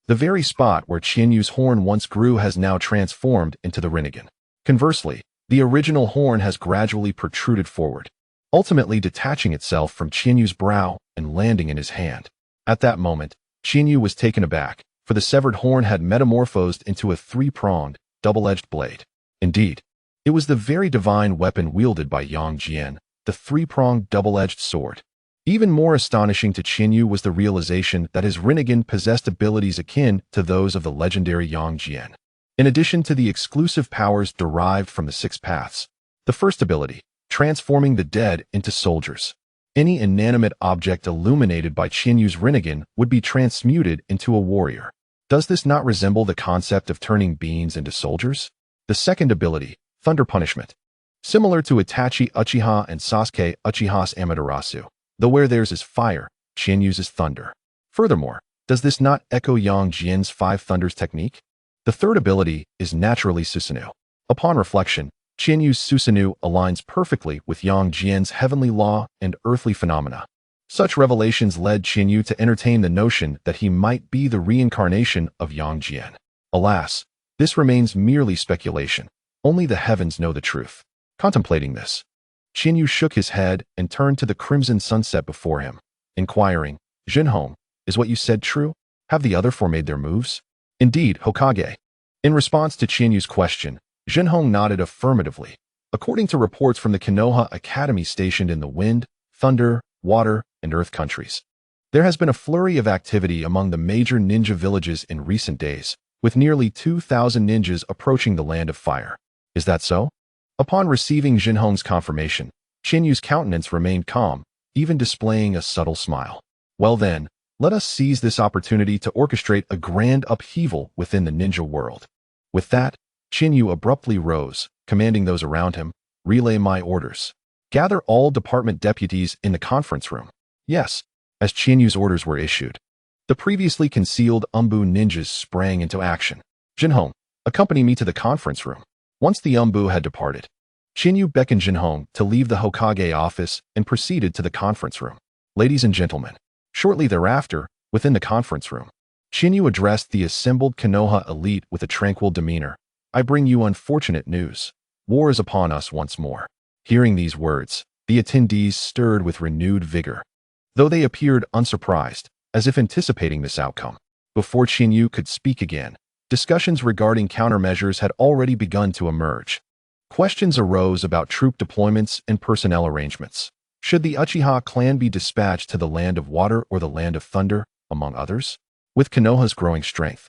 the very spot where Qianyu's horn once grew has now transformed into the Rinnegan. Conversely, the original horn has gradually protruded forward, ultimately detaching itself from Qianyu's brow and landing in his hand. At that moment, Qianyu was taken aback, for the severed horn had metamorphosed into a three-pronged, double-edged blade. Indeed, it was the very divine weapon wielded by Yang Jian, the three-pronged double-edged sword. Even more astonishing to Qianyu was the realization that his Rinnegan possessed abilities akin to those of the legendary Yang Jian. In addition to the exclusive powers derived from the Six Paths, the first ability, transforming the dead into soldiers. Any inanimate object illuminated by Qianyu's Rinnegan would be transmuted into a warrior. Does this not resemble the concept of turning beings into soldiers? The second ability, Thunder Punishment. Similar to Itachi Uchiha and Sasuke Uchiha's Amaterasu, though where theirs is fire, Qianyu's is thunder. Furthermore, does this not echo Yang Jian's Five Thunders technique? The third ability is naturally Susanoo. Upon reflection, Qianyu's Susanoo aligns perfectly with Yang Jian's heavenly law and earthly phenomena. Such revelations led Qianyu to entertain the notion that he might be the reincarnation of Yang Jian. Alas, this remains merely speculation. Only the heavens know the truth. Contemplating this, Qianyu shook his head and turned to the crimson sunset before him, inquiring, "Jinhong, is what you said true? Have the other four made their moves?" "Indeed, Hokage." In response to Qianyu's question, Jinhong nodded affirmatively. According to reports from the Konoha Academy stationed in the Wind, Thunder, Water, and Earth countries, there has been a flurry of activity among the major ninja villages in recent days, with nearly 2,000 ninjas approaching the Land of Fire. Is that so? Upon receiving Jinhong's confirmation, Qianyu's countenance remained calm, even displaying a subtle smile. Well then, let us seize this opportunity to orchestrate a grand upheaval within the ninja world. With that, Qianyu abruptly rose, commanding those around him, "Relay my orders. Gather all department deputies in the conference room." Yes, as Qianyu's orders were issued, the previously concealed Umbu ninjas sprang into action. "Jinhong, accompany me to the conference room." Once the Umbu had departed, Qianyu beckoned Jinhong to leave the Hokage office and proceeded to the conference room. "Ladies and gentlemen." Shortly thereafter, within the conference room, Qianyu addressed the assembled Konoha elite with a tranquil demeanor. "I bring you unfortunate news. War is upon us once more." Hearing these words, the attendees stirred with renewed vigor, though they appeared unsurprised, as if anticipating this outcome. Before Qianyu could speak again, discussions regarding countermeasures had already begun to emerge. Questions arose about troop deployments and personnel arrangements. Should the Uchiha clan be dispatched to the Land of Water or the Land of Thunder, among others? With Konoha's growing strength,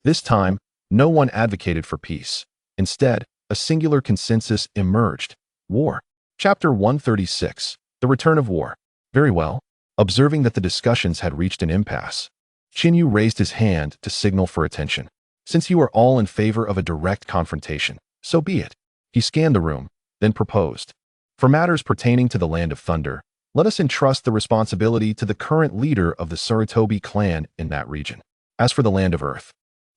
this time, no one advocated for peace. Instead, a singular consensus emerged: war. Chapter 136, The Return of War. Very well. Observing that the discussions had reached an impasse, Qianyu raised his hand to signal for attention. "Since you are all in favor of a direct confrontation, so be it." He scanned the room, then proposed, "For matters pertaining to the Land of Thunder, let us entrust the responsibility to the current leader of the Sarutobi clan in that region. As for the Land of Earth,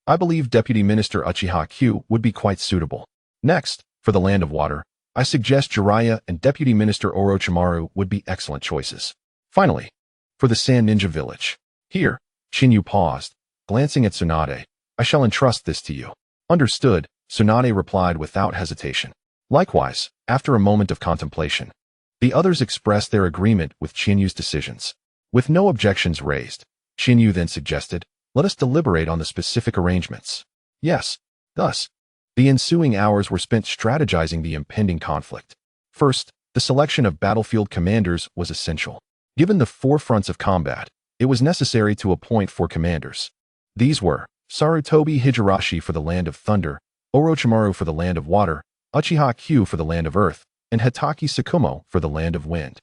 I believe Deputy Minister Uchiha Q would be quite suitable. Next, for the Land of Water, I suggest Jiraiya and Deputy Minister Orochimaru would be excellent choices. Finally, for the Sand Ninja Village." Here, Qianyu paused, glancing at Tsunade. "I shall entrust this to you." "Understood," Tsunade replied without hesitation. Likewise, after a moment of contemplation, the others expressed their agreement with Qianyu's decisions. With no objections raised, Qianyu then suggested, "Let us deliberate on the specific arrangements." Yes, thus, the ensuing hours were spent strategizing the impending conflict. First, the selection of battlefield commanders was essential. Given the four fronts of combat, it was necessary to appoint four commanders. These were Sarutobi Higurashi for the Land of Thunder, Orochimaru for the Land of Water, Uchiha Q for the Land of Earth, and Hitaki Tsukumo for the Land of Wind.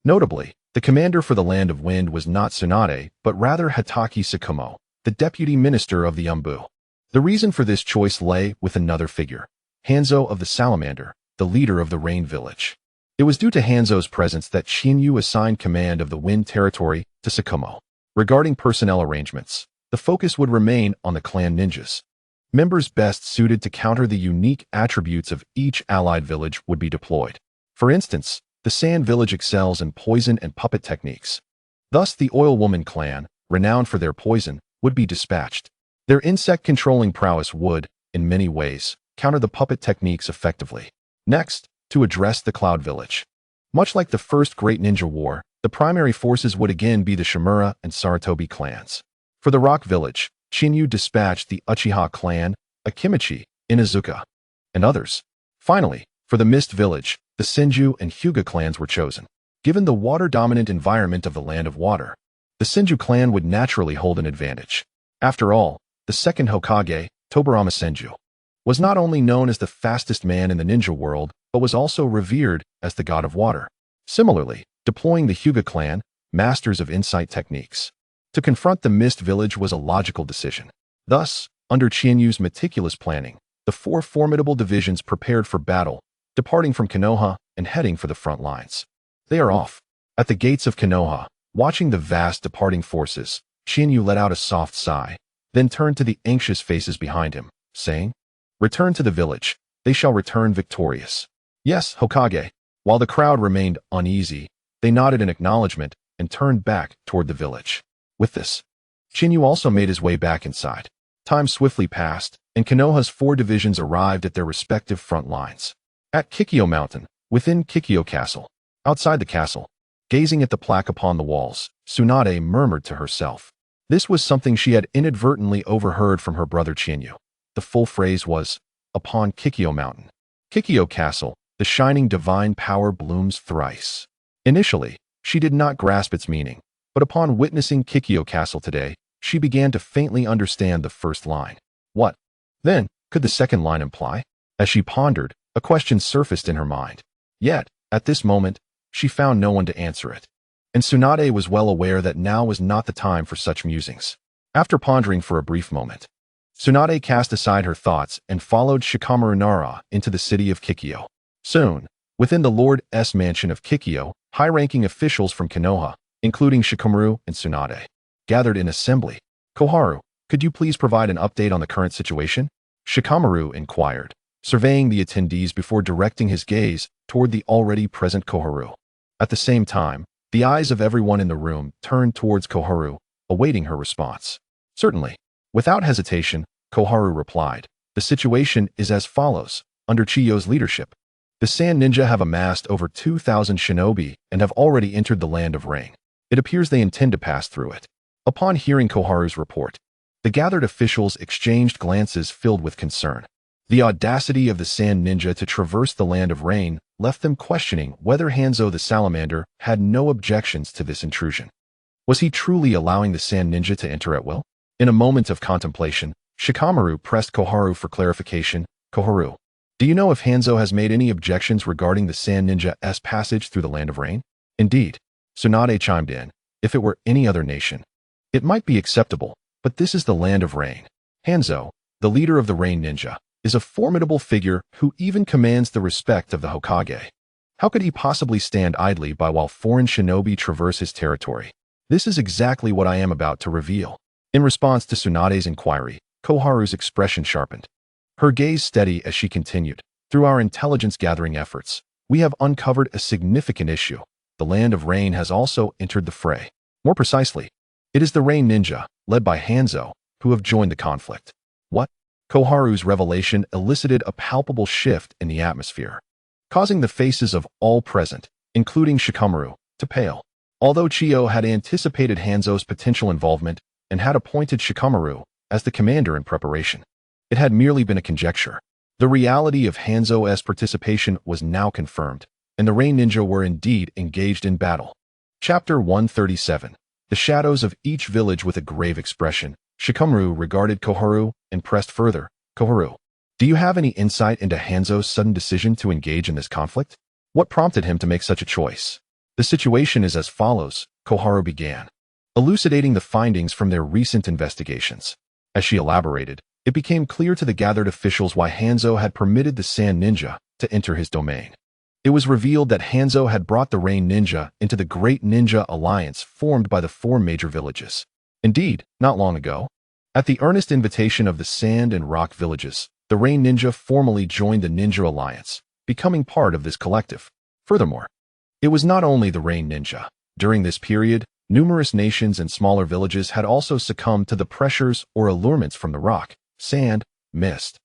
Notably, the commander for the Land of Wind was not Tsunade, but rather Hitaki Tsukumo, the deputy minister of the Umbu. The reason for this choice lay with another figure, Hanzo of the Salamander, the leader of the Rain Village. It was due to Hanzo's presence that Shinyu assigned command of the Wind Territory to Sakumo. Regarding personnel arrangements, the focus would remain on the clan ninjas. Members best suited to counter the unique attributes of each allied village would be deployed. For instance, the Sand Village excels in poison and puppet techniques. Thus, the Oil Woman clan, renowned for their poison, would be dispatched. Their insect-controlling prowess would, in many ways, counter the puppet techniques effectively. Next, to address the Cloud Village. Much like the first Great Ninja War, the primary forces would again be the Shimura and Sarutobi clans. For the Rock Village, Shinyu dispatched the Uchiha clan, Akimichi, Inazuka, and others. Finally, for the Mist Village, the Senju and Hyuga clans were chosen. Given the water-dominant environment of the Land of Water, the Senju clan would naturally hold an advantage. After all, the second Hokage, Tobirama Senju, was not only known as the fastest man in the ninja world, but was also revered as the god of water. Similarly, deploying the Hyuga clan, masters of insight techniques, to confront the Mist Village was a logical decision. Thus, under Chinyu's meticulous planning, the four formidable divisions prepared for battle, departing from Konoha and heading for the front lines. They are off. At the gates of Konoha, watching the vast departing forces, Shinyu let out a soft sigh, then turned to the anxious faces behind him, saying, "Return to the village. They shall return victorious." "Yes, Hokage." While the crowd remained uneasy, they nodded in acknowledgement and turned back toward the village. With this, Shinyu also made his way back inside. Time swiftly passed, and Konoha's four divisions arrived at their respective front lines. At Kikyo Mountain, within Kikyo Castle. Outside the castle, gazing at the plaque upon the walls, Tsunade murmured to herself. This was something she had inadvertently overheard from her brother Chinyu. The full phrase was, "Upon Kikyo Mountain. Kikyo Castle, the shining divine power blooms thrice." Initially, she did not grasp its meaning, but upon witnessing Kikyo Castle today, she began to faintly understand the first line. What, then, could the second line imply? As she pondered, a question surfaced in her mind. Yet, at this moment, she found no one to answer it. And Tsunade was well aware that now was not the time for such musings. After pondering for a brief moment, Tsunade cast aside her thoughts and followed Shikamaru Nara into the city of Kikyo. Soon, within the Lord S mansion of Kikyo, high-ranking officials from Konoha, including Shikamaru and Tsunade, gathered in assembly. "Koharu, could you please provide an update on the current situation?" Shikamaru inquired, surveying the attendees before directing his gaze toward the already present Koharu. At the same time, the eyes of everyone in the room turned towards Koharu, awaiting her response. "Certainly." Without hesitation, Koharu replied, "The situation is as follows. Under Chiyo's leadership, the Sand Ninja have amassed over 2,000 shinobi and have already entered the Land of Rain. It appears they intend to pass through it." Upon hearing Koharu's report, the gathered officials exchanged glances filled with concern. The audacity of the Sand Ninja to traverse the Land of Rain left them questioning whether Hanzo the Salamander had no objections to this intrusion. Was he truly allowing the Sand Ninja to enter at will? In a moment of contemplation, Shikamaru pressed Koharu for clarification. "Koharu, do you know if Hanzo has made any objections regarding the Sand Ninja's passage through the Land of Rain?" "Indeed," Tsunade chimed in. "If it were any other nation, it might be acceptable, but this is the Land of Rain. Hanzo, the leader of the Rain Ninja, is a formidable figure who even commands the respect of the Hokage. How could he possibly stand idly by while foreign shinobi traverse his territory? This is exactly what I am about to reveal." In response to Tsunade's inquiry, Koharu's expression sharpened. Her gaze steady as she continued. "Through our intelligence-gathering efforts, we have uncovered a significant issue. The Land of Rain has also entered the fray. More precisely, it is the Rain Ninja, led by Hanzo, who have joined the conflict." "What?" Koharu's revelation elicited a palpable shift in the atmosphere, causing the faces of all present, including Shikamaru, to pale. Although Chiyo had anticipated Hanzo's potential involvement and had appointed Shikamaru as the commander in preparation, it had merely been a conjecture. The reality of Hanzo's participation was now confirmed, and the Rain Ninja were indeed engaged in battle. Chapter 137. The shadows of each village with a grave expression. Shikamaru regarded Koharu and pressed further. "Koharu, do you have any insight into Hanzo's sudden decision to engage in this conflict? What prompted him to make such a choice?" "The situation is as follows," Koharu began, elucidating the findings from their recent investigations. As she elaborated, It became clear to the gathered officials why Hanzo had permitted the Sand Ninja to enter his domain. It was revealed that Hanzo had brought the Rain Ninja into the Great Ninja Alliance formed by the 4 major villages. Indeed, not long ago, at the earnest invitation of the Sand and Rock villages, the Rain Ninja formally joined the Ninja Alliance, becoming part of this collective. Furthermore, it was not only the Rain Ninja. During this period, numerous nations and smaller villages had also succumbed to the pressures or allurements from the rock, sand, mist,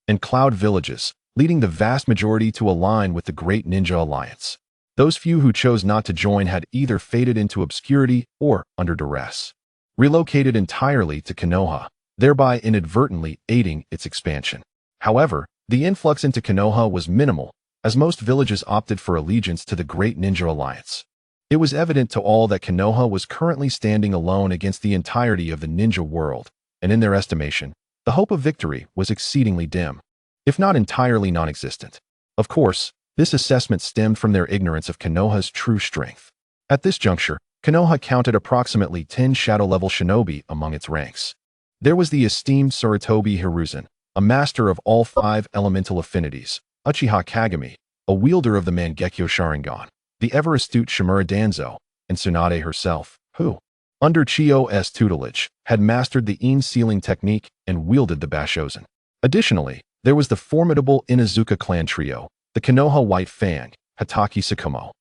and cloud villages, leading the vast majority to align with the Great Ninja Alliance. Those few who chose not to join had either faded into obscurity or, under duress, relocated entirely to Konoha, thereby inadvertently aiding its expansion. However, the influx into Konoha was minimal, as most villages opted for allegiance to the Great Ninja Alliance. It was evident to all that Konoha was currently standing alone against the entirety of the ninja world, and in their estimation, the hope of victory was exceedingly dim, if not entirely non-existent. Of course, this assessment stemmed from their ignorance of Konoha's true strength. At this juncture, Konoha counted approximately 10 shadow-level shinobi among its ranks. There was the esteemed Sarutobi Hiruzen, a master of all 5 elemental affinities, Uchiha Kagami, a wielder of the Mangekyo Sharingan, the ever-astute Shimura Danzo, and Tsunade herself, who, under Chiyo's tutelage, had mastered the Ein-sealing technique and wielded the Bashozen. Additionally, there was the formidable Inazuka clan trio, the Konoha White Fang, Hataki Sakumo,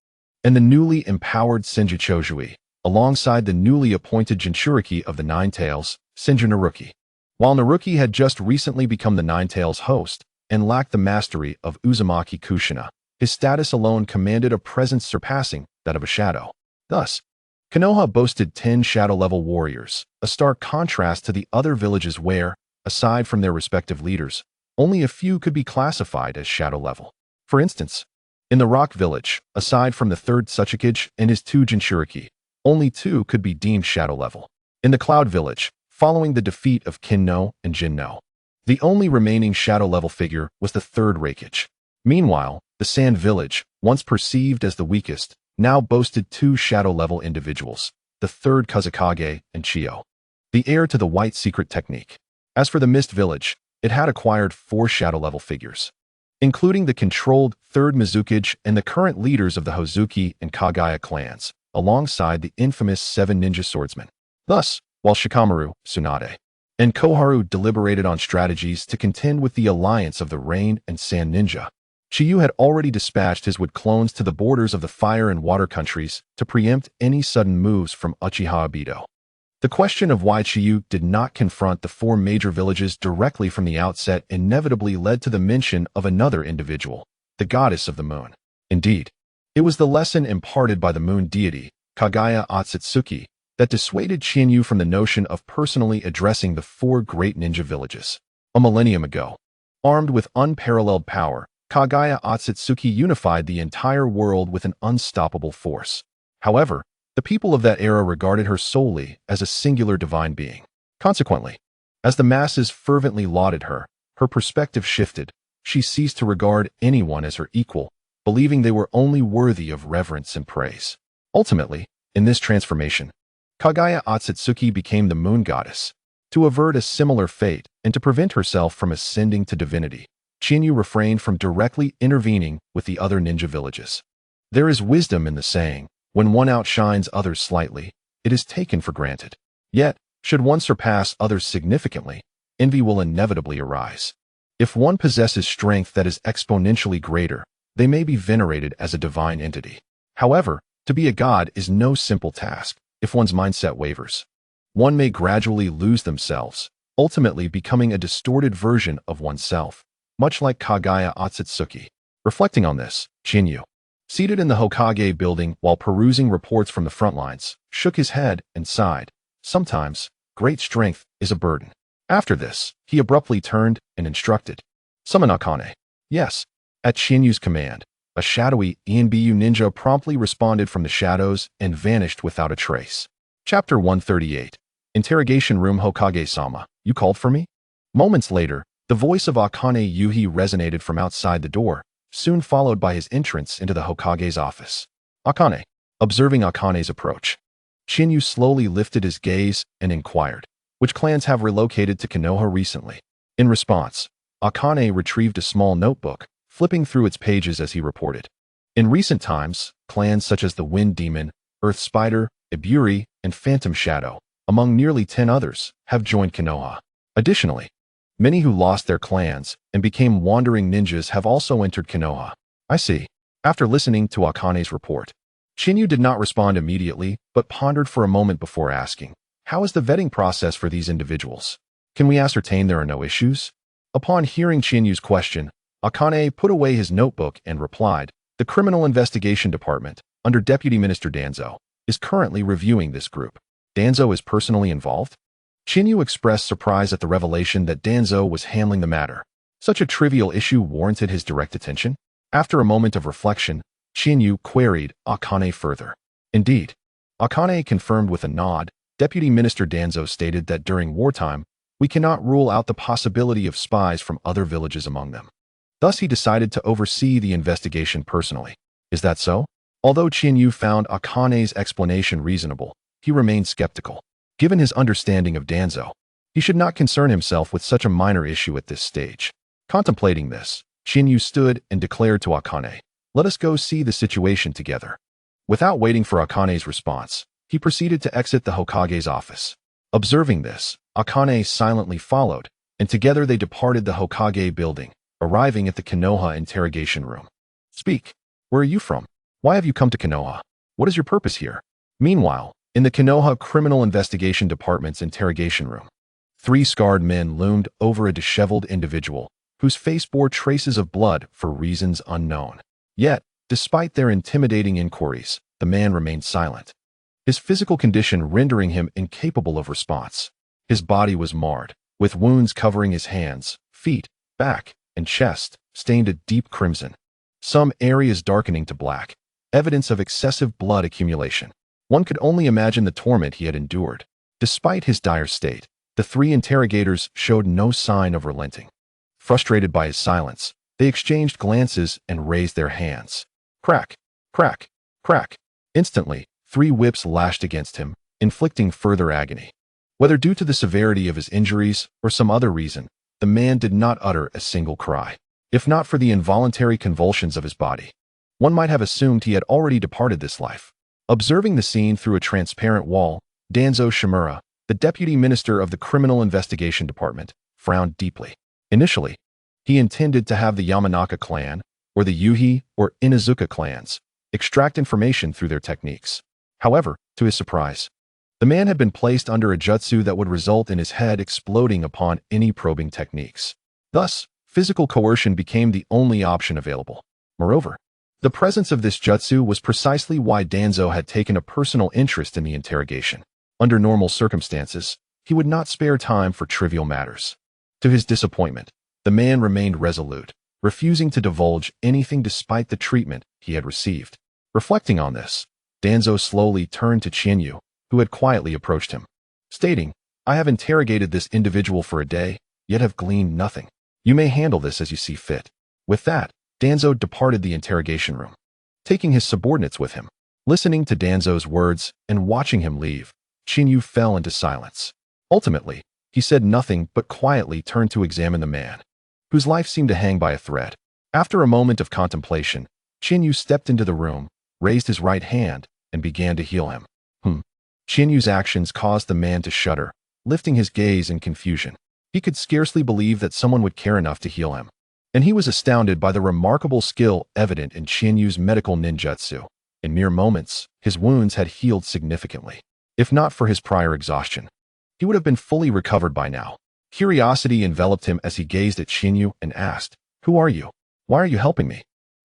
and the newly empowered Senju Chojui, alongside the newly appointed Jinchuriki of the Nine Tails, Senju Naruki. While Naruki had just recently become the Nine Tails host and lacked the mastery of Uzumaki Kushina, his status alone commanded a presence surpassing that of a shadow. Thus, Konoha boasted 10 shadow-level warriors, a stark contrast to the other villages where, aside from their respective leaders, only a few could be classified as shadow-level. For instance, in the Rock Village, aside from the 3rd Tsuchikage and his 2 Jinchuriki, only 2 could be deemed shadow-level. In the Cloud Village, following the defeat of Kinno and Jinno, the only remaining shadow-level figure was the 3rd Reikage. Meanwhile, the Sand Village, once perceived as the weakest, now boasted 2 shadow-level individuals, the 3rd Kazekage and Chiyo, the heir to the White Secret Technique. As for the Mist Village, it had acquired 4 shadow-level figures, including the controlled 3rd Mizukage and the current leaders of the Hozuki and Kagaya clans, alongside the infamous 7 ninja swordsmen. Thus, while Shikamaru, Tsunade, and Koharu deliberated on strategies to contend with the alliance of the Rain and Sand Ninja, Chiyu had already dispatched his wood clones to the borders of the fire and water countries to preempt any sudden moves from Uchiha Obito. The question of why Chiyu did not confront the 4 major villages directly from the outset inevitably led to the mention of another individual, the goddess of the moon. Indeed, it was the lesson imparted by the moon deity, Kagaya Otsutsuki, that dissuaded Shinyu from the notion of personally addressing the 4 great ninja villages. A millennium ago, armed with unparalleled power, Kagaya Otsutsuki unified the entire world with an unstoppable force. However, the people of that era regarded her solely as a singular divine being. Consequently, as the masses fervently lauded her, her perspective shifted. She ceased to regard anyone as her equal, believing they were only worthy of reverence and praise. Ultimately, in this transformation, Kagaya Otsutsuki became the moon goddess. To avert a similar fate and to prevent herself from ascending to divinity, Shinyu refrained from directly intervening with the other ninja villages. There is wisdom in the saying, when one outshines others slightly, it is taken for granted. Yet, should one surpass others significantly, envy will inevitably arise. If one possesses strength that is exponentially greater, they may be venerated as a divine entity. However, to be a god is no simple task. If one's mindset wavers, one may gradually lose themselves, ultimately becoming a distorted version of oneself, much like Kagaya Otsutsuki. Reflecting on this, Shinyu, seated in the Hokage building while perusing reports from the front lines, shook his head and sighed. Sometimes, great strength is a burden. After this, he abruptly turned and instructed, "Summon Akane." Yes, at Shinyu's command, a shadowy ENBU ninja promptly responded from the shadows and vanished without a trace. Chapter 138. Interrogation Room. Hokage-sama, you called for me? Moments later, the voice of Akane Yuhi resonated from outside the door, soon followed by his entrance into the Hokage's office. Akane. Observing Akane's approach, Shinyu slowly lifted his gaze and inquired, "Which clans have relocated to Konoha recently?" In response, Akane retrieved a small notebook, flipping through its pages as he reported. In recent times, clans such as the Wind Demon, Earth Spider, Iburi, and Phantom Shadow, among nearly 10 others, have joined Konoha. Additionally, many who lost their clans and became wandering ninjas have also entered Konoha. I see. After listening to Akane's report, Shinyu did not respond immediately, but pondered for a moment before asking, "How is the vetting process for these individuals? Can we ascertain there are no issues?" Upon hearing Shinyu's question, Akane put away his notebook and replied, "The Criminal Investigation Department, under Deputy Minister Danzo, is currently reviewing this group." Danzo is personally involved? Shinyu expressed surprise at the revelation that Danzo was handling the matter. Such a trivial issue warranted his direct attention? After a moment of reflection, Shinyu queried Akane further. Indeed, Akane confirmed with a nod. Deputy Minister Danzo stated that during wartime, we cannot rule out the possibility of spies from other villages among them. Thus, he decided to oversee the investigation personally. Is that so? Although Shinyu found Akane's explanation reasonable, he remained skeptical. Given his understanding of Danzo, he should not concern himself with such a minor issue at this stage. Contemplating this, Shinyu stood and declared to Akane, "Let us go see the situation together." Without waiting for Akane's response, he proceeded to exit the Hokage's office. Observing this, Akane silently followed, and together they departed the Hokage building, arriving at the Konoha interrogation room. "Speak. Where are you from? Why have you come to Konoha? What is your purpose here?" Meanwhile, in the Konoha Criminal Investigation Department's interrogation room, 3 scarred men loomed over a disheveled individual whose face bore traces of blood for reasons unknown. Yet, despite their intimidating inquiries, the man remained silent, his physical condition rendering him incapable of response. His body was marred, with wounds covering his hands, feet, back, and chest, stained a deep crimson, some areas darkening to black, evidence of excessive blood accumulation. One could only imagine the torment he had endured. Despite his dire state, the 3 interrogators showed no sign of relenting. Frustrated by his silence, they exchanged glances and raised their hands. Crack, crack, crack. Instantly, 3 whips lashed against him, inflicting further agony. Whether due to the severity of his injuries or some other reason, the man did not utter a single cry. If not for the involuntary convulsions of his body, one might have assumed he had already departed this life. Observing the scene through a transparent wall, Danzo Shimura, the deputy minister of the Criminal Investigation Department, frowned deeply. Initially, he intended to have the Yamanaka clan, or the Yuhi or Inazuka clans, extract information through their techniques. However, to his surprise, the man had been placed under a jutsu that would result in his head exploding upon any probing techniques. Thus, physical coercion became the only option available. Moreover, the presence of this jutsu was precisely why Danzo had taken a personal interest in the interrogation. Under normal circumstances, he would not spare time for trivial matters. To his disappointment, the man remained resolute, refusing to divulge anything despite the treatment he had received. Reflecting on this, Danzo slowly turned to Shinyu, who had quietly approached him, stating, "I have interrogated this individual for a day, yet have gleaned nothing. You may handle this as you see fit." With that, Danzo departed the interrogation room, taking his subordinates with him. Listening to Danzo's words and watching him leave, Shinyu fell into silence. Ultimately, he said nothing but quietly turned to examine the man, whose life seemed to hang by a thread. After a moment of contemplation, Shinyu stepped into the room, raised his right hand, and began to heal him. Shinyu's actions caused the man to shudder, lifting his gaze in confusion. He could scarcely believe that someone would care enough to heal him, and he was astounded by the remarkable skill evident in Shinyu's medical ninjutsu. In mere moments, his wounds had healed significantly. If not for his prior exhaustion, he would have been fully recovered by now. Curiosity enveloped him as he gazed at Shinyu and asked, "Who are you? Why are you helping me?"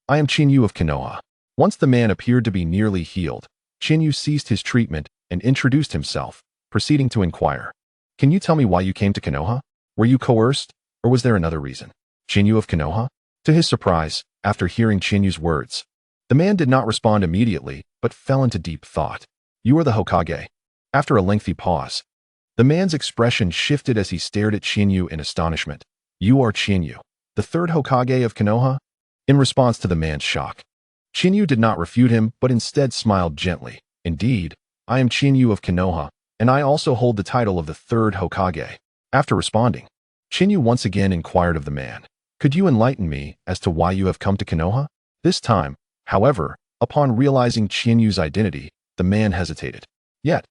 "I am Shinyu of Konoha." Once the man appeared to be nearly healed, Shinyu ceased his treatment and introduced himself, proceeding to inquire, "Can you tell me why you came to Konoha? Were you coerced, or was there another reason?" Shinyu of Konoha? To his surprise, after hearing Shinyu's words, the man did not respond immediately, but fell into deep thought. "You are the Hokage." After a lengthy pause, the man's expression shifted as he stared at Shinyu in astonishment. "You are Shinyu, the 3rd Hokage of Konoha?" In response to the man's shock, Shinyu did not refute him, but instead smiled gently. "Indeed, I am Shinyu of Konoha, and I also hold the title of the 3rd Hokage." After responding, Chinyu once again inquired of the man. Could you enlighten me as to why you have come to Konoha? This time, however, upon realizing Chinyu's identity, the man hesitated. Yet,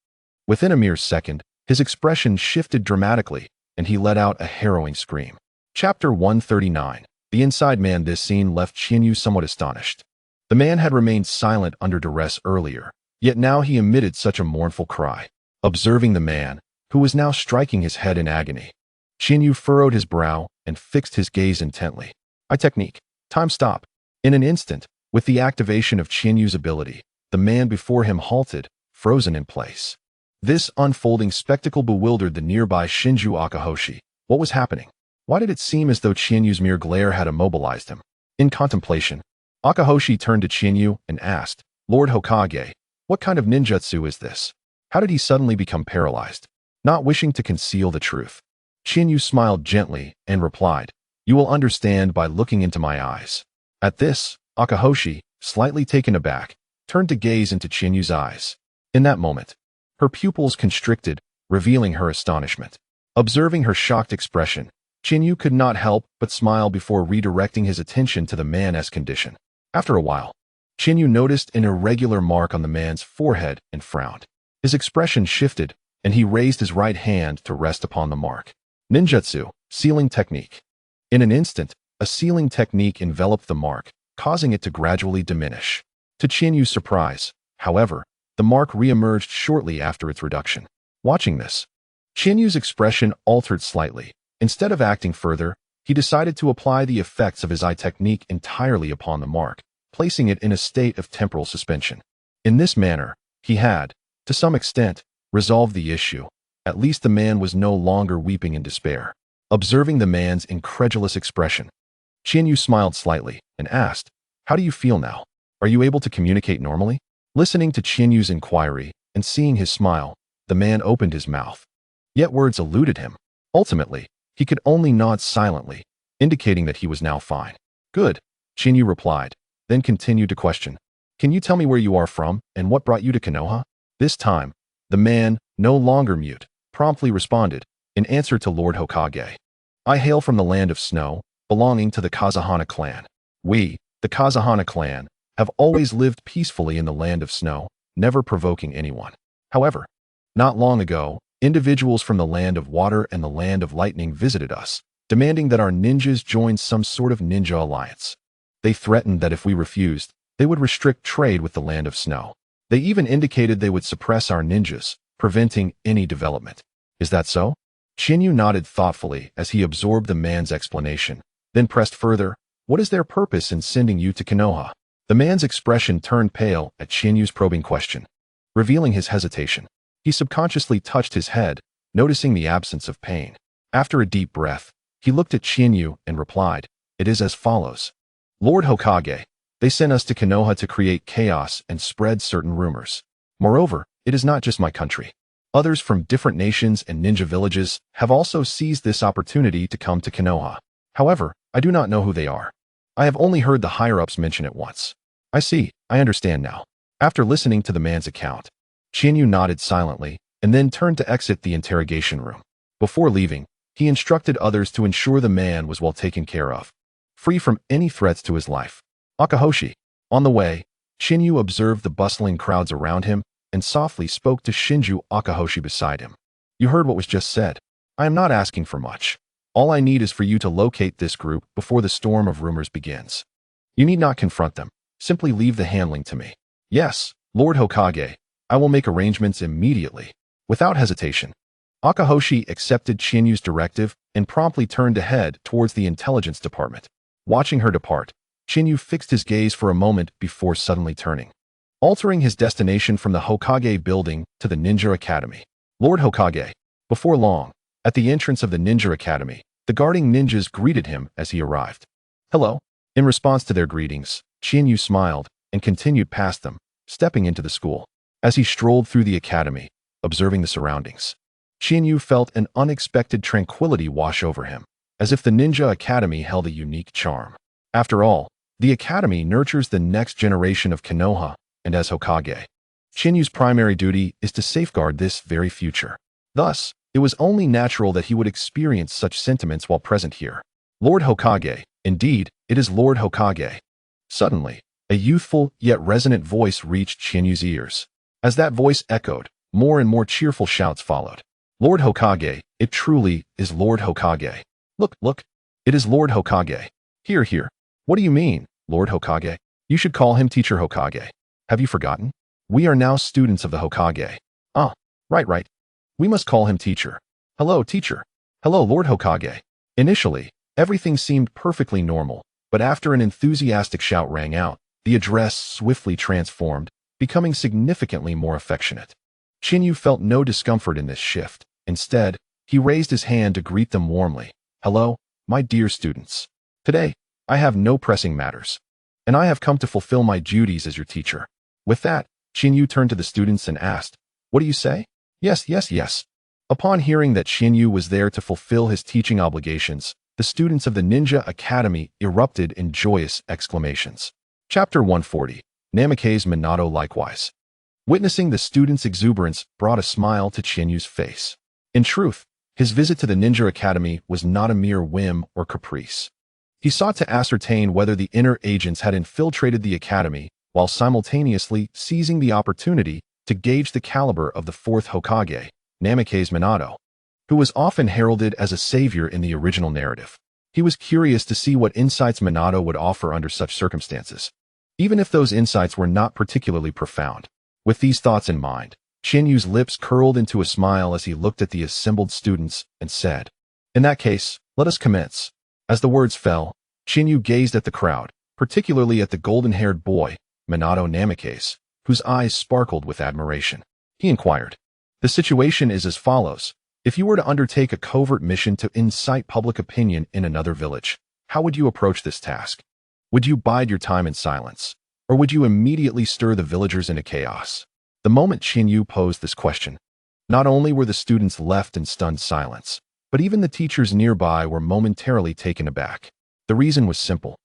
within a mere second, his expression shifted dramatically, and he let out a harrowing scream. Chapter 139. The Inside Man. This scene left Chinyu somewhat astonished. The man had remained silent under duress earlier, yet now he emitted such a mournful cry. Observing the man, who was now striking his head in agony, Chinyu furrowed his brow and fixed his gaze intently. Eye technique. Time stop. In an instant, with the activation of Chinyu's ability, the man before him halted, frozen in place. This unfolding spectacle bewildered the nearby Shinju Akahoshi. What was happening? Why did it seem as though Chinyu's mere glare had immobilized him? In contemplation, Akahoshi turned to Chinyu and asked, Lord Hokage, what kind of ninjutsu is this? How did he suddenly become paralyzed? Not wishing to conceal the truth, Chinyu smiled gently and replied, You will understand by looking into my eyes. At this, Akahoshi, slightly taken aback, turned to gaze into Chinyu's eyes. In that moment, her pupils constricted, revealing her astonishment. Observing her shocked expression, Chinyu could not help but smile before redirecting his attention to the man's condition. After a while, Chinyu noticed an irregular mark on the man's forehead and frowned. His expression shifted, and he raised his right hand to rest upon the mark. Ninjutsu, sealing technique. In an instant, a sealing technique enveloped the mark, causing it to gradually diminish. To Chinyu's surprise, however, the mark re-emerged shortly after its reduction. Watching this, Chinyu's expression altered slightly. Instead of acting further, he decided to apply the effects of his eye technique entirely upon the mark, placing it in a state of temporal suspension. In this manner, he had, to some extent, resolved the issue. At least the man was no longer weeping in despair. Observing the man's incredulous expression, Chinyu smiled slightly and asked, How do you feel now? Are you able to communicate normally? Listening to Chinyu's inquiry and seeing his smile, the man opened his mouth. Yet words eluded him. Ultimately, he could only nod silently, indicating that he was now fine. Good, Chinyu replied, then continued to question. Can you tell me where you are from and what brought you to Konoha? This time, the man, no longer mute, promptly responded, in answer to Lord Hokage. I hail from the land of snow, belonging to the Kazahana clan. We, the Kazahana clan, have always lived peacefully in the land of snow, never provoking anyone. However, not long ago, individuals from the land of water and the land of lightning visited us, demanding that our ninjas join some sort of ninja alliance. They threatened that if we refused, they would restrict trade with the land of snow. They even indicated they would suppress our ninjas, preventing any development. Is that so? Chinyu nodded thoughtfully as he absorbed the man's explanation, then pressed further, What is their purpose in sending you to Konoha? The man's expression turned pale at Chinyu's probing question, revealing his hesitation. He subconsciously touched his head, noticing the absence of pain. After a deep breath, he looked at Chinyu and replied, It is as follows. Lord Hokage, they sent us to Konoha to create chaos and spread certain rumors. Moreover, it is not just my country. Others from different nations and ninja villages have also seized this opportunity to come to Konoha. However, I do not know who they are. I have only heard the higher-ups mention it once. I see, I understand now. After listening to the man's account, Chinyu nodded silently and then turned to exit the interrogation room. Before leaving, he instructed others to ensure the man was well taken care of, free from any threats to his life. Akahoshi. On the way, Chinyu observed the bustling crowds around him and softly spoke to Shinju Akahoshi beside him. You heard what was just said. I am not asking for much. All I need is for you to locate this group before the storm of rumors begins. You need not confront them. Simply leave the handling to me. Yes, Lord Hokage, I will make arrangements immediately. Without hesitation, Akahoshi accepted Chinyu's directive and promptly turned ahead towards the intelligence department. Watching her depart, Chinyu fixed his gaze for a moment before suddenly turning, altering his destination from the Hokage building to the Ninja Academy. Lord Hokage. Before long, at the entrance of the Ninja Academy, the guarding ninjas greeted him as he arrived. Hello. In response to their greetings, Chinyu smiled and continued past them, stepping into the school. As he strolled through the academy, observing the surroundings, Chinyu felt an unexpected tranquility wash over him, as if the Ninja Academy held a unique charm. After all, the academy nurtures the next generation of Konoha, and as Hokage, Chinyu's primary duty is to safeguard this very future. Thus, It was only natural that he would experience such sentiments while present here. Lord Hokage, indeed, it is Lord Hokage. Suddenly, a youthful yet resonant voice reached Qianyu's ears. As that voice echoed, more and more cheerful shouts followed. Lord Hokage, it truly is Lord Hokage. Look, look, it is Lord Hokage. Here, here. What do you mean, Lord Hokage? You should call him Teacher Hokage. Have you forgotten? We are now students of the Hokage. Ah, right, right. We must call him Teacher. Hello, Teacher. Hello, Lord Hokage. Initially, everything seemed perfectly normal, but after an enthusiastic shout rang out, the address swiftly transformed, becoming significantly more affectionate. Qianyu felt no discomfort in this shift. Instead, he raised his hand to greet them warmly. Hello, my dear students. Today, I have no pressing matters, and I have come to fulfill my duties as your teacher. With that, Qianyu turned to the students and asked, What do you say? Yes, yes, yes. Upon hearing that Qianyu was there to fulfill his teaching obligations, the students of the Ninja Academy erupted in joyous exclamations. Chapter 140, Namake's Minato likewise. Witnessing the students' exuberance brought a smile to Qianyu's face. In truth, his visit to the Ninja Academy was not a mere whim or caprice. He sought to ascertain whether the inner agents had infiltrated the academy while simultaneously seizing the opportunity to gauge the caliber of the fourth Hokage, Namake's Minato, who was often heralded as a savior in the original narrative. He was curious to see what insights Minato would offer under such circumstances, even if those insights were not particularly profound. With these thoughts in mind, Qianyu's lips curled into a smile as he looked at the assembled students and said, In that case, let us commence. As the words fell, Qianyu gazed at the crowd, particularly at the golden-haired boy, Minato Namikaze, whose eyes sparkled with admiration. He inquired, The situation is as follows. If you were to undertake a covert mission to incite public opinion in another village, how would you approach this task? Would you bide your time in silence, or would you immediately stir the villagers into chaos? The moment Qianyu posed this question, not only were the students left in stunned silence, but even the teachers nearby were momentarily taken aback. The reason was simple.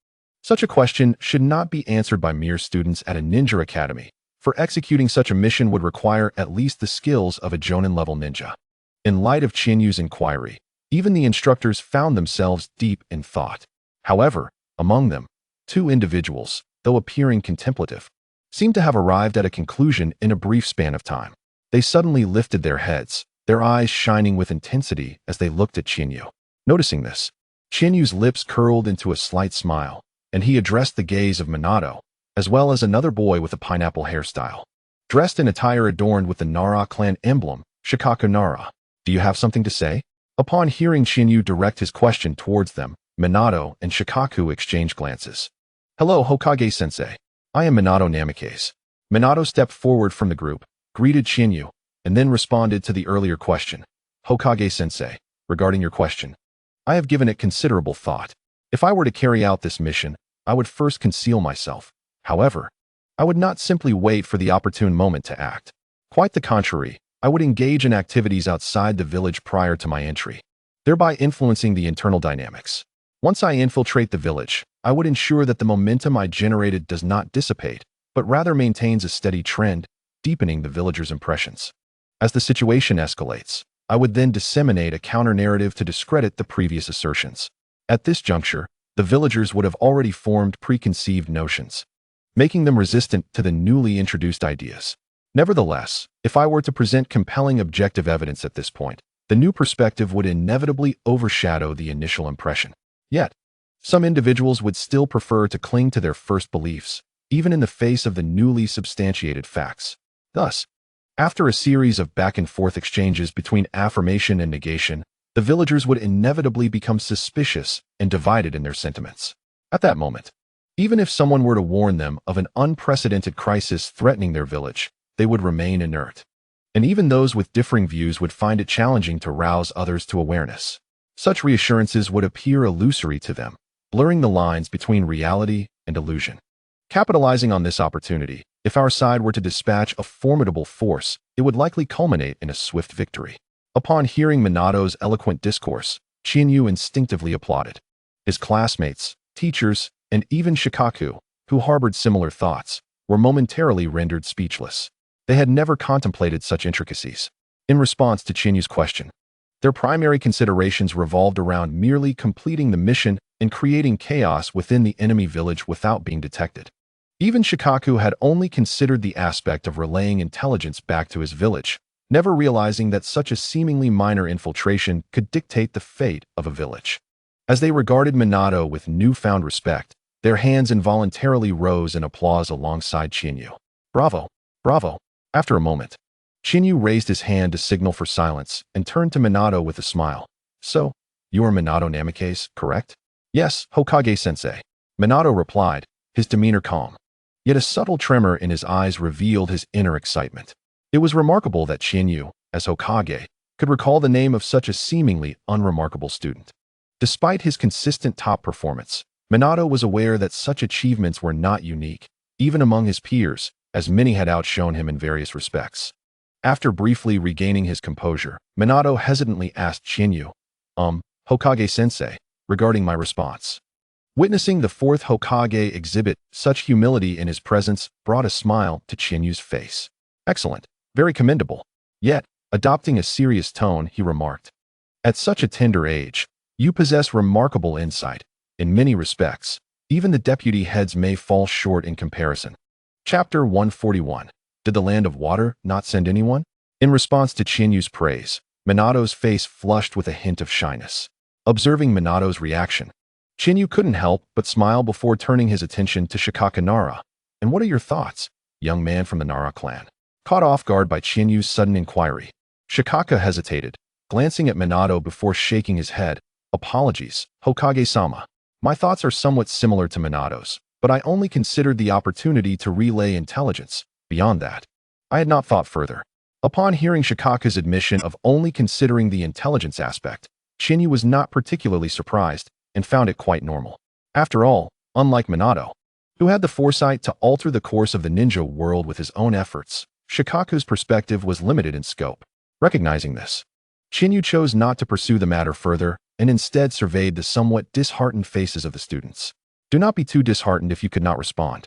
Such a question should not be answered by mere students at a ninja academy, for executing such a mission would require at least the skills of a Jonin-level ninja. In light of Qianyu's inquiry, even the instructors found themselves deep in thought. However, among them, two individuals, though appearing contemplative, seemed to have arrived at a conclusion in a brief span of time. They suddenly lifted their heads, their eyes shining with intensity as they looked at Qianyu. Noticing this, Qianyu's lips curled into a slight smile, and he addressed the gaze of Minato, as well as another boy with a pineapple hairstyle. Dressed in attire adorned with the Nara clan emblem, Shikaku Nara. Do you have something to say? Upon hearing Qianyu direct his question towards them, Minato and Shikaku exchanged glances. Hello, Hokage-sensei. I am Minato Namikaze. Minato stepped forward from the group, greeted Qianyu, and then responded to the earlier question. Hokage-sensei, regarding your question, I have given it considerable thought. If I were to carry out this mission, I would first conceal myself. However, I would not simply wait for the opportune moment to act. Quite the contrary, I would engage in activities outside the village prior to my entry, thereby influencing the internal dynamics. Once I infiltrate the village, I would ensure that the momentum I generated does not dissipate, but rather maintains a steady trend, deepening the villagers' impressions. As the situation escalates, I would then disseminate a counter-narrative to discredit the previous assertions. At this juncture, the villagers would have already formed preconceived notions, making them resistant to the newly introduced ideas. Nevertheless, if I were to present compelling objective evidence at this point, the new perspective would inevitably overshadow the initial impression. Yet, some individuals would still prefer to cling to their first beliefs, even in the face of the newly substantiated facts. Thus, after a series of back-and-forth exchanges between affirmation and negation, the villagers would inevitably become suspicious and divided in their sentiments. At that moment, even if someone were to warn them of an unprecedented crisis threatening their village, they would remain inert. And even those with differing views would find it challenging to rouse others to awareness. Such reassurances would appear illusory to them, blurring the lines between reality and illusion. Capitalizing on this opportunity, if our side were to dispatch a formidable force, it would likely culminate in a swift victory. Upon hearing Minato's eloquent discourse, Qianyu instinctively applauded. His classmates, teachers, and even Shikaku, who harbored similar thoughts, were momentarily rendered speechless. They had never contemplated such intricacies. In response to Qianyu's question, Their primary considerations revolved around merely completing the mission and creating chaos within the enemy village without being detected. Even Shikaku had only considered the aspect of relaying intelligence back to his village, never realizing that such a seemingly minor infiltration could dictate the fate of a village. As they regarded Minato with newfound respect, their hands involuntarily rose in applause alongside Chinyu. Bravo! Bravo! After a moment, Chinyu raised his hand to signal for silence and turned to Minato with a smile. So, you are Minato Namikaze, correct? Yes, Hokage-sensei. Minato replied, his demeanor calm. Yet a subtle tremor in his eyes revealed his inner excitement. It was remarkable that Chinyu, as Hokage, could recall the name of such a seemingly unremarkable student. Despite his consistent top performance, Minato was aware that such achievements were not unique, even among his peers, as many had outshone him in various respects. After briefly regaining his composure, Minato hesitantly asked Chinyu, Hokage-sensei, regarding my response. Witnessing the fourth Hokage exhibit such humility in his presence brought a smile to Chinyu's face. Excellent, very commendable. Yet, adopting a serious tone, he remarked, at such a tender age, you possess remarkable insight. In many respects, even the deputy heads may fall short in comparison. Chapter 141. Did the Land of Water not send anyone? In response to Chinyu's praise, Minato's face flushed with a hint of shyness. Observing Minato's reaction, Chinyu couldn't help but smile before turning his attention to Shikaka Nara. And what are your thoughts, young man from the Nara clan? Caught off guard by Chinyu's sudden inquiry, Shikaka hesitated, glancing at Minato before shaking his head. Apologies, Hokage-sama. My thoughts are somewhat similar to Minato's, but I only considered the opportunity to relay intelligence. Beyond that, I had not thought further. Upon hearing Shikaka's admission of only considering the intelligence aspect, Chinyu was not particularly surprised and found it quite normal. After all, unlike Minato, who had the foresight to alter the course of the ninja world with his own efforts, Shikaku's perspective was limited in scope. Recognizing this, Chinyu chose not to pursue the matter further and instead surveyed the somewhat disheartened faces of the students. Do not be too disheartened if you could not respond.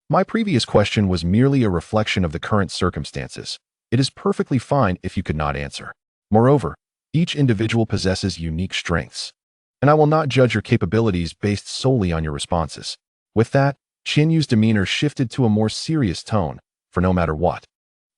My previous question was merely a reflection of the current circumstances. It is perfectly fine if you could not answer. Moreover, each individual possesses unique strengths, and I will not judge your capabilities based solely on your responses. With that, Chinyu's demeanor shifted to a more serious tone, for no matter what,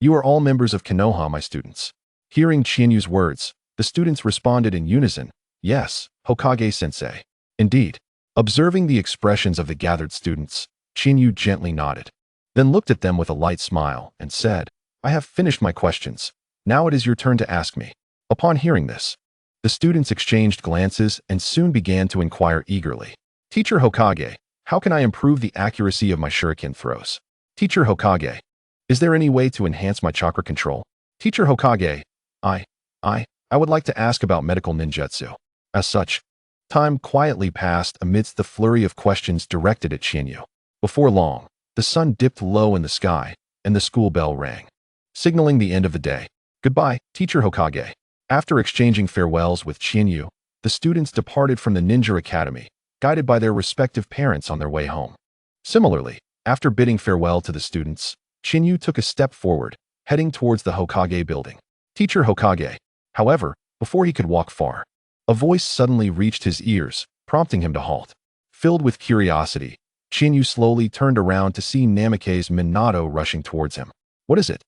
you are all members of Konoha, my students. Hearing Chinyu's words, the students responded in unison, yes, Hokage-sensei. Indeed. Observing the expressions of the gathered students, Chinyu gently nodded, then looked at them with a light smile and said, I have finished my questions. Now it is your turn to ask me. Upon hearing this, the students exchanged glances and soon began to inquire eagerly. Teacher Hokage, how can I improve the accuracy of my shuriken throws? Teacher Hokage, is there any way to enhance my chakra control? Teacher Hokage, I would like to ask about medical ninjutsu. As such, time quietly passed amidst the flurry of questions directed at Chinyu. Before long, the sun dipped low in the sky, and the school bell rang, signaling the end of the day. Goodbye, Teacher Hokage. After exchanging farewells with Chinyu, the students departed from the Ninja Academy, guided by their respective parents on their way home. Similarly, after bidding farewell to the students, Chinyu took a step forward, heading towards the Hokage building. Teacher Hokage. However, before he could walk far, a voice suddenly reached his ears, prompting him to halt. Filled with curiosity, Chinyu slowly turned around to see Namikaze Minato rushing towards him. What is it?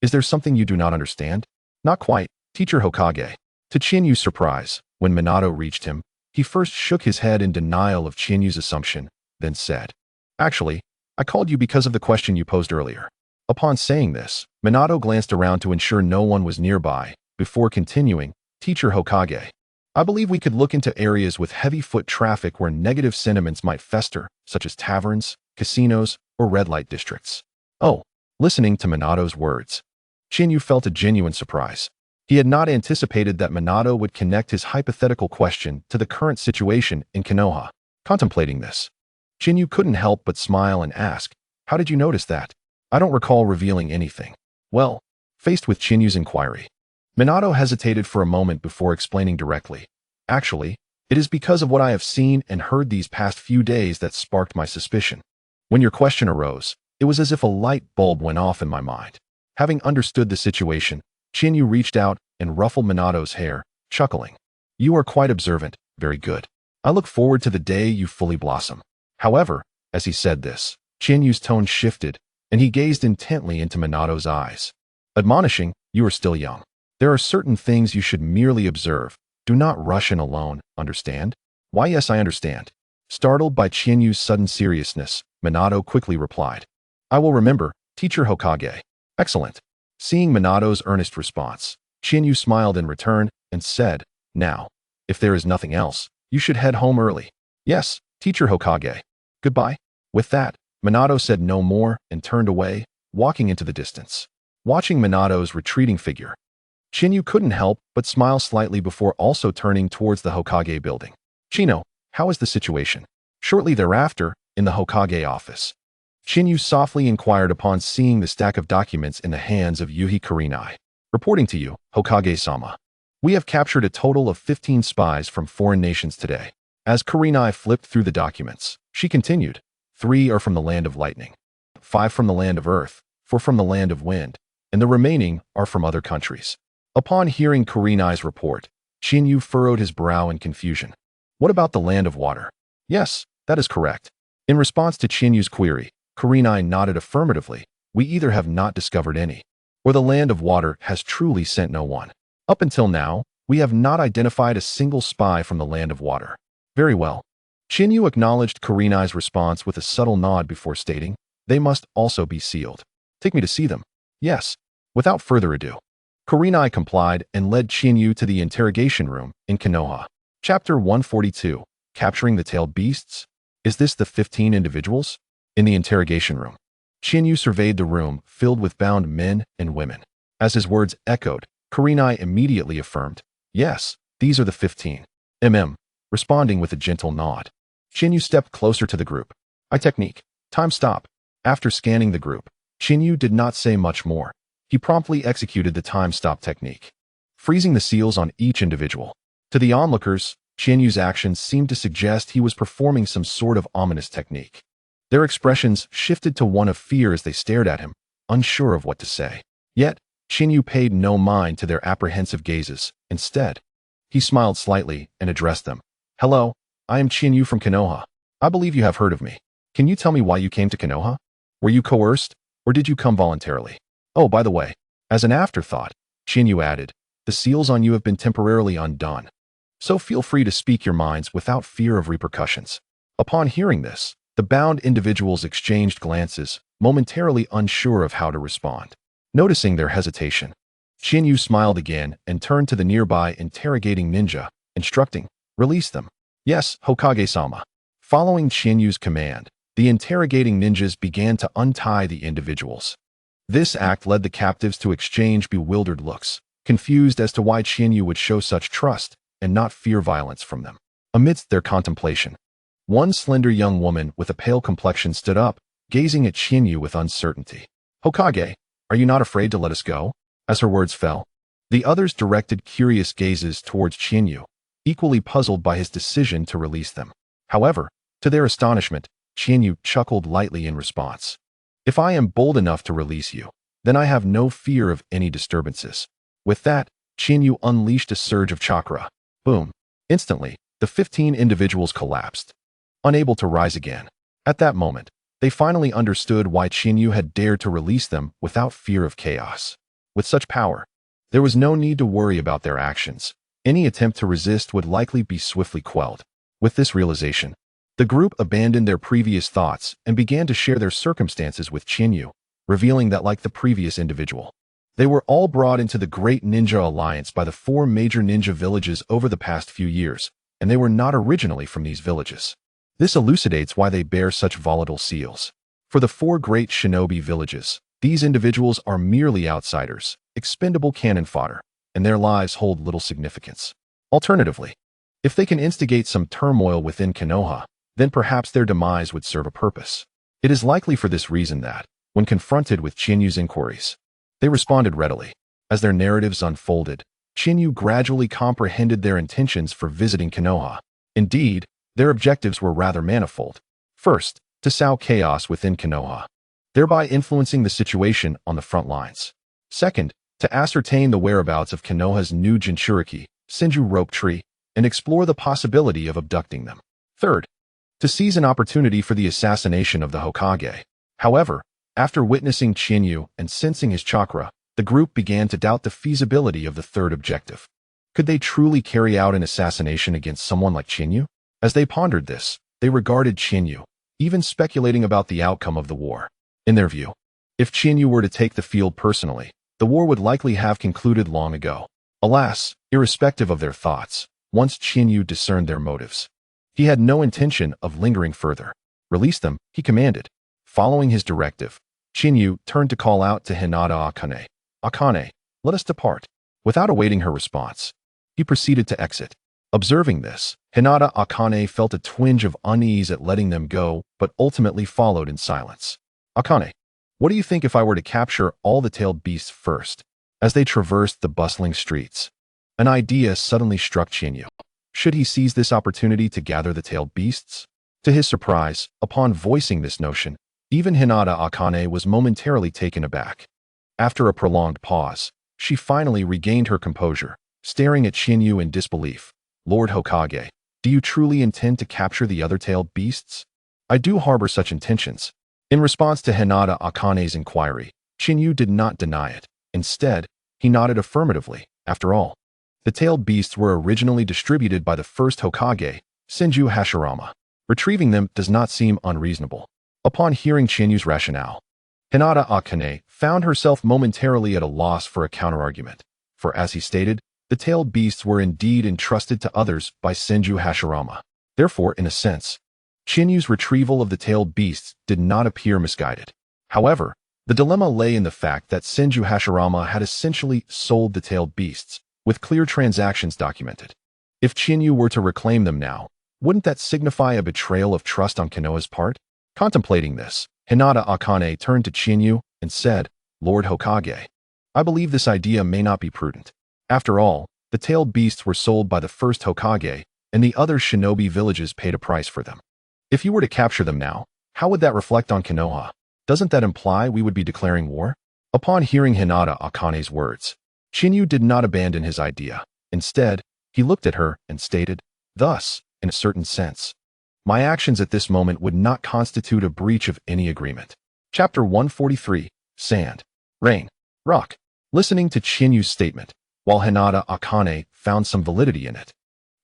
Is there something you do not understand? Not quite, Teacher Hokage. To Chinyu's surprise, when Minato reached him, he first shook his head in denial of Chinyu's assumption, then said, Actually, I called you because of the question you posed earlier. Upon saying this, Minato glanced around to ensure no one was nearby, before continuing, Teacher Hokage. I believe we could look into areas with heavy foot traffic where negative sentiments might fester, such as taverns, casinos, or red light districts. Oh, listening to Minato's words, Chinyu felt a genuine surprise. He had not anticipated that Minato would connect his hypothetical question to the current situation in Konoha. Contemplating this, Chinyu couldn't help but smile and ask, How did you notice that? I don't recall revealing anything. Well, faced with Chinyu's inquiry, Minato hesitated for a moment before explaining directly. Actually, it is because of what I have seen and heard these past few days that sparked my suspicion. When your question arose, it was as if a light bulb went off in my mind. Having understood the situation, Chinyu reached out and ruffled Minato's hair, chuckling. You are quite observant. Very good. I look forward to the day you fully blossom. However, as he said this, Chinyu's tone shifted, and he gazed intently into Minato's eyes. Admonishing, you are still young. There are certain things you should merely observe. Do not rush in alone, understand? Why, yes, I understand. Startled by Chinyu's sudden seriousness, Minato quickly replied. I will remember, Teacher Hokage. Excellent. Seeing Minato's earnest response, Chinyu smiled in return and said, Now, if there is nothing else, you should head home early. Yes, Teacher Hokage. Goodbye. With that, Minato said no more and turned away, walking into the distance. Watching Minato's retreating figure, Chinyu couldn't help but smile slightly before also turning towards the Hokage building. Chino, how is the situation? Shortly thereafter, in the Hokage office, Chinyu softly inquired upon seeing the stack of documents in the hands of Yuhi Kurenai. Reporting to you, Hokage-sama. We have captured a total of 15 spies from foreign nations today. As Kurenai flipped through the documents, she continued, 3 are from the land of lightning, 5 from the land of earth, 4 from the land of wind, and the remaining are from other countries. Upon hearing Kurenai's report, Chinyu furrowed his brow in confusion. What about the land of water? Yes, that is correct. In response to Chinyu's query, Kurenai nodded affirmatively. We either have not discovered any, or the land of water has truly sent no one. Up until now, we have not identified a single spy from the land of water. Very well. Chinyu acknowledged Kurenai's response with a subtle nod before stating, they must also be sealed. Take me to see them. Yes. Without further ado, Kurenai complied and led Chinyu to the interrogation room in Konoha. Chapter 142, Capturing the Tailed Beasts? Is this the 15 individuals? In the interrogation room, Chinyu surveyed the room filled with bound men and women. As his words echoed, Kurenai immediately affirmed, yes, these are the 15. Responding with a gentle nod. Chinyu stepped closer to the group. Technique. Time stop. After scanning the group, Chinyu did not say much more. He promptly executed the time stop technique, freezing the seals on each individual. To the onlookers, Chinyu's actions seemed to suggest he was performing some sort of ominous technique. Their expressions shifted to one of fear as they stared at him, unsure of what to say. Yet, Chinyu paid no mind to their apprehensive gazes. Instead, he smiled slightly and addressed them. Hello, I am Chinyu from Konoha. I believe you have heard of me. Can you tell me why you came to Konoha? Were you coerced, or did you come voluntarily? Oh, by the way, as an afterthought, Chinyu added, the seals on you have been temporarily undone. So feel free to speak your minds without fear of repercussions. Upon hearing this, the bound individuals exchanged glances, momentarily unsure of how to respond. Noticing their hesitation, Chinyu smiled again and turned to the nearby interrogating ninja, instructing, release them. Yes, Hokage-sama. Following Chinyu's command, the interrogating ninjas began to untie the individuals. This act led the captives to exchange bewildered looks, confused as to why Chinyu would show such trust and not fear violence from them. Amidst their contemplation, one slender young woman with a pale complexion stood up, gazing at Chinyu with uncertainty. Hokage, are you not afraid to let us go? As her words fell, the others directed curious gazes towards Chinyu, equally puzzled by his decision to release them. However, to their astonishment, Chinyu chuckled lightly in response. If I am bold enough to release you, then I have no fear of any disturbances. With that, Chinyu unleashed a surge of chakra. Boom. Instantly, the 15 individuals collapsed, unable to rise again. At that moment, they finally understood why Chinyu had dared to release them without fear of chaos. With such power, there was no need to worry about their actions. Any attempt to resist would likely be swiftly quelled. With this realization, the group abandoned their previous thoughts and began to share their circumstances with Chinyu, revealing that like the previous individual, they were all brought into the Great Ninja Alliance by the 4 major ninja villages over the past few years, and they were not originally from these villages. This elucidates why they bear such volatile seals. For the 4 great shinobi villages, these individuals are merely outsiders, expendable cannon fodder, and their lives hold little significance. Alternatively, if they can instigate some turmoil within Konoha, then perhaps their demise would serve a purpose. It is likely for this reason that, when confronted with Chinyu's inquiries, they responded readily. As their narratives unfolded, Chinyu gradually comprehended their intentions for visiting Konoha. Indeed, their objectives were rather manifold. First, to sow chaos within Konoha, thereby influencing the situation on the front lines. Second, to ascertain the whereabouts of Konoha's new Jinchuriki, Senju rope tree, and explore the possibility of abducting them. Third, to seize an opportunity for the assassination of the Hokage. However, after witnessing Chinyu and sensing his chakra, the group began to doubt the feasibility of the third objective. Could they truly carry out an assassination against someone like Chinyu? As they pondered this, they regarded Chinyu, even speculating about the outcome of the war. In their view, if Chinyu were to take the field personally, the war would likely have concluded long ago. Alas, irrespective of their thoughts, once Chinyu discerned their motives, he had no intention of lingering further. Release them, he commanded. Following his directive, Chinyu turned to call out to Hinata Akane. Akane, let us depart. Without awaiting her response, he proceeded to exit. Observing this, Hinata Akane felt a twinge of unease at letting them go, but ultimately followed in silence. Akane, what do you think if I were to capture all the tailed beasts first? As they traversed the bustling streets, an idea suddenly struck Chinyu. Should he seize this opportunity to gather the tailed beasts? To his surprise, upon voicing this notion, even Hinata Akane was momentarily taken aback. After a prolonged pause, she finally regained her composure, staring at Chinyu in disbelief. Lord Hokage, do you truly intend to capture the other tailed beasts? I do harbor such intentions. In response to Hinata Akane's inquiry, Chinyu did not deny it. Instead, he nodded affirmatively. After all, the tailed beasts were originally distributed by the first Hokage, Senju Hashirama. Retrieving them does not seem unreasonable. Upon hearing Chinyu's rationale, Hinata Akane found herself momentarily at a loss for a counterargument, for as he stated, the tailed beasts were indeed entrusted to others by Senju Hashirama. Therefore, in a sense, Chinyu's retrieval of the tailed beasts did not appear misguided. However, the dilemma lay in the fact that Senju Hashirama had essentially sold the tailed beasts, with clear transactions documented. If Chinyu were to reclaim them now, wouldn't that signify a betrayal of trust on Konoha's part? Contemplating this, Hinata Akane turned to Chinyu and said, Lord Hokage, I believe this idea may not be prudent. After all, the tailed beasts were sold by the first Hokage, and the other shinobi villages paid a price for them. If you were to capture them now, how would that reflect on Konoha? Doesn't that imply we would be declaring war? Upon hearing Hinata Akane's words, Chinyu did not abandon his idea. Instead, he looked at her and stated, thus, in a certain sense, my actions at this moment would not constitute a breach of any agreement. Chapter 143, Sand, Rain, Rock. Listening to Chinyu's statement, while Hinata Akane found some validity in it,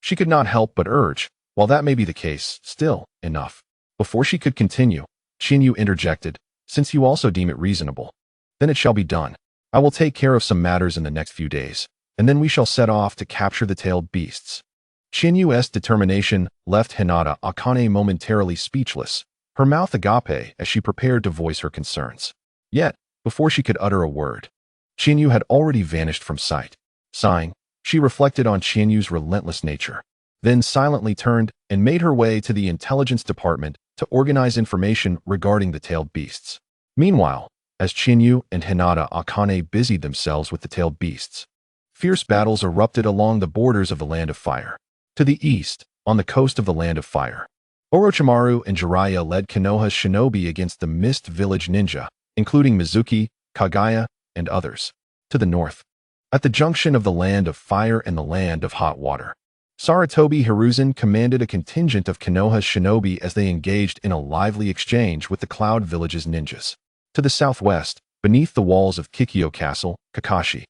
she could not help but urge, while that may be the case, still, enough. Before she could continue, Chinyu interjected, since you also deem it reasonable, then it shall be done. I will take care of some matters in the next few days, and then we shall set off to capture the tailed beasts. Chinyu's determination left Hinata Akane momentarily speechless, her mouth agape as she prepared to voice her concerns. Yet, before she could utter a word, Chinyu had already vanished from sight. Sighing, she reflected on Chinyu's relentless nature, then silently turned and made her way to the intelligence department to organize information regarding the tailed beasts. Meanwhile, as Chinyu and Hinata Akane busied themselves with the tailed beasts, fierce battles erupted along the borders of the Land of Fire. To the east, on the coast of the Land of Fire, Orochimaru and Jiraiya led Konoha's shinobi against the Mist Village ninja, including Mizuki, Kagaya, and others. To the north, at the junction of the Land of Fire and the Land of Hot Water, Sarutobi Hiruzen commanded a contingent of Konoha's shinobi as they engaged in a lively exchange with the Cloud Village's ninjas. To the southwest, beneath the walls of Kikyo Castle, Kakashi,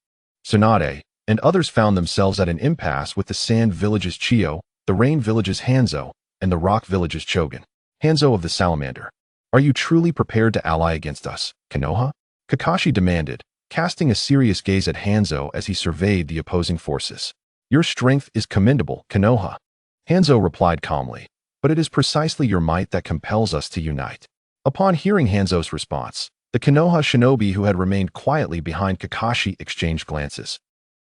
Tsunade, and others found themselves at an impasse with the Sand Village's Chiyo, the Rain Village's Hanzo, and the Rock Village's Chogen. Hanzo of the Salamander, are you truly prepared to ally against us, Konoha? Kakashi demanded, casting a serious gaze at Hanzo as he surveyed the opposing forces. Your strength is commendable, Konoha. Hanzo replied calmly, but it is precisely your might that compels us to unite. Upon hearing Hanzo's response, the Konoha shinobi who had remained quietly behind Kakashi exchanged glances,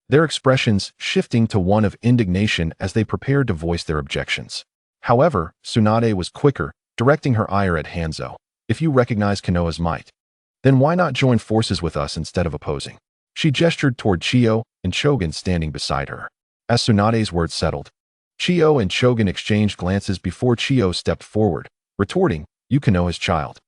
their expressions shifting to one of indignation as they prepared to voice their objections. However, Tsunade was quicker, directing her ire at Hanzo. If you recognize Konoha's might, then why not join forces with us instead of opposing? She gestured toward Chiyo and Chogen standing beside her. As Tsunade's words settled, Chiyo and Chogen exchanged glances before Chiyo stepped forward, retorting, you Konoha's child.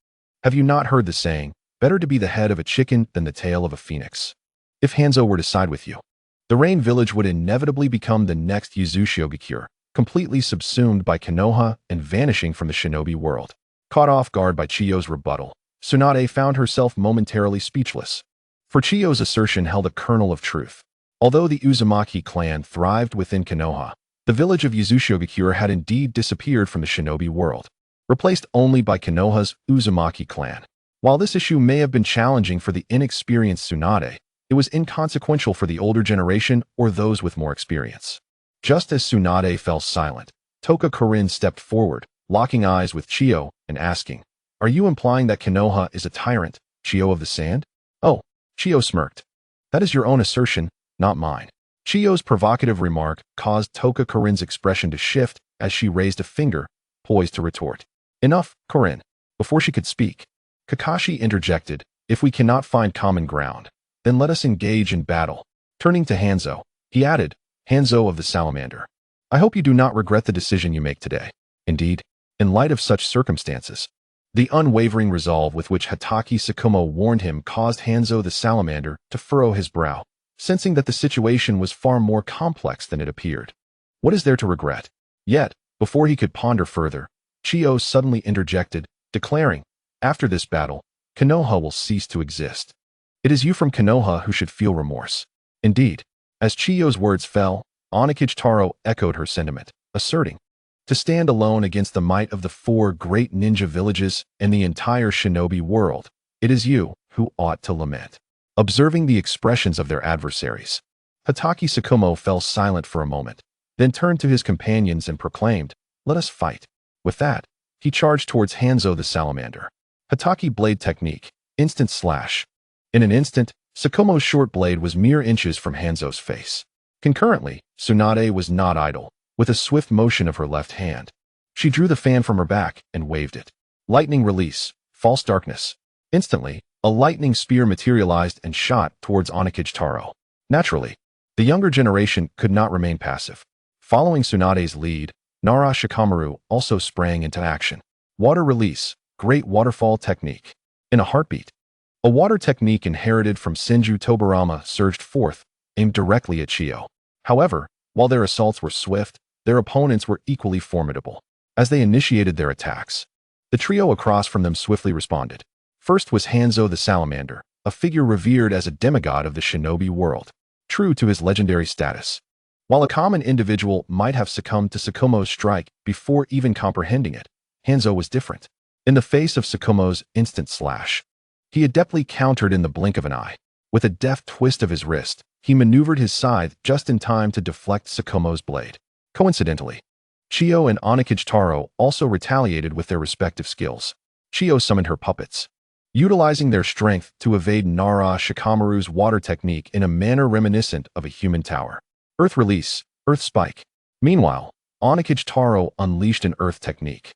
Have you not heard the saying, better to be the head of a chicken than the tail of a phoenix? If Hanzo were to side with you, The Rain Village would inevitably become the next Uzushiogakure, completely subsumed by Konoha and vanishing from the shinobi world. Caught off guard by Chiyo's rebuttal, Tsunade found herself momentarily speechless. For Chiyo's assertion held a kernel of truth. Although the Uzumaki clan thrived within Konoha, the village of Uzushiogakure had indeed disappeared from the shinobi world, replaced only by Konoha's Uzumaki clan. While this issue may have been challenging for the inexperienced Tsunade, it was inconsequential for the older generation or those with more experience. Just as Tsunade fell silent, Toka Korin stepped forward, locking eyes with Chiyo and asking, "Are you implying that Konoha is a tyrant, Chiyo of the Sand?" "Oh," Chiyo smirked. "That is your own assertion, not mine." Chiyo's provocative remark caused Toka Korin's expression to shift as she raised a finger, poised to retort. "Enough, Korin." Before she could speak, Kakashi interjected, "If we cannot find common ground, then let us engage in battle." Turning to Hanzo, he added, "Hanzo of the Salamander, I hope you do not regret the decision you make today." Indeed, in light of such circumstances, the unwavering resolve with which Hatake Tsukumo warned him caused Hanzo the Salamander to furrow his brow, sensing that the situation was far more complex than it appeared. What is there to regret? Yet, before he could ponder further, Chiyo suddenly interjected, declaring, "After this battle, Konoha will cease to exist. It is you from Konoha who should feel remorse." Indeed, as Chiyo's words fell, Onokage Taro echoed her sentiment, asserting, "To stand alone against the might of the 4 great ninja villages and the entire shinobi world, it is you who ought to lament." Observing the expressions of their adversaries, Hatake Tsukumo fell silent for a moment, then turned to his companions and proclaimed, "Let us fight." With that, he charged towards Hanzo the Salamander. Hatake blade technique, instant slash. In an instant, Tsukumo's short blade was mere inches from Hanzo's face. Concurrently, Tsunade was not idle. With a swift motion of her left hand, she drew the fan from her back and waved it. Lightning release, false darkness. Instantly, a lightning spear materialized and shot towards Onokage Taro. Naturally, the younger generation could not remain passive. Following Tsunade's lead, Nara Shikamaru also sprang into action. Water release, great waterfall technique. In a heartbeat, a water technique inherited from Senju Tobarama surged forth, aimed directly at Chiyo. However, while their assaults were swift, their opponents were equally formidable. As they initiated their attacks, the trio across from them swiftly responded. First was Hanzo the Salamander, a figure revered as a demigod of the shinobi world, true to his legendary status. While a common individual might have succumbed to Tsukumo's strike before even comprehending it, Hanzo was different. In the face of Tsukumo's instant slash, he adeptly countered in the blink of an eye. With a deft twist of his wrist, he maneuvered his scythe just in time to deflect Tsukumo's blade. Coincidentally, Chiyo and Onokage Taro also retaliated with their respective skills. Chiyo summoned her puppets, utilizing their strength to evade Nara Shikamaru's water technique in a manner reminiscent of a human tower. Earth release, earth spike. Meanwhile, Onokage Taro unleashed an earth technique,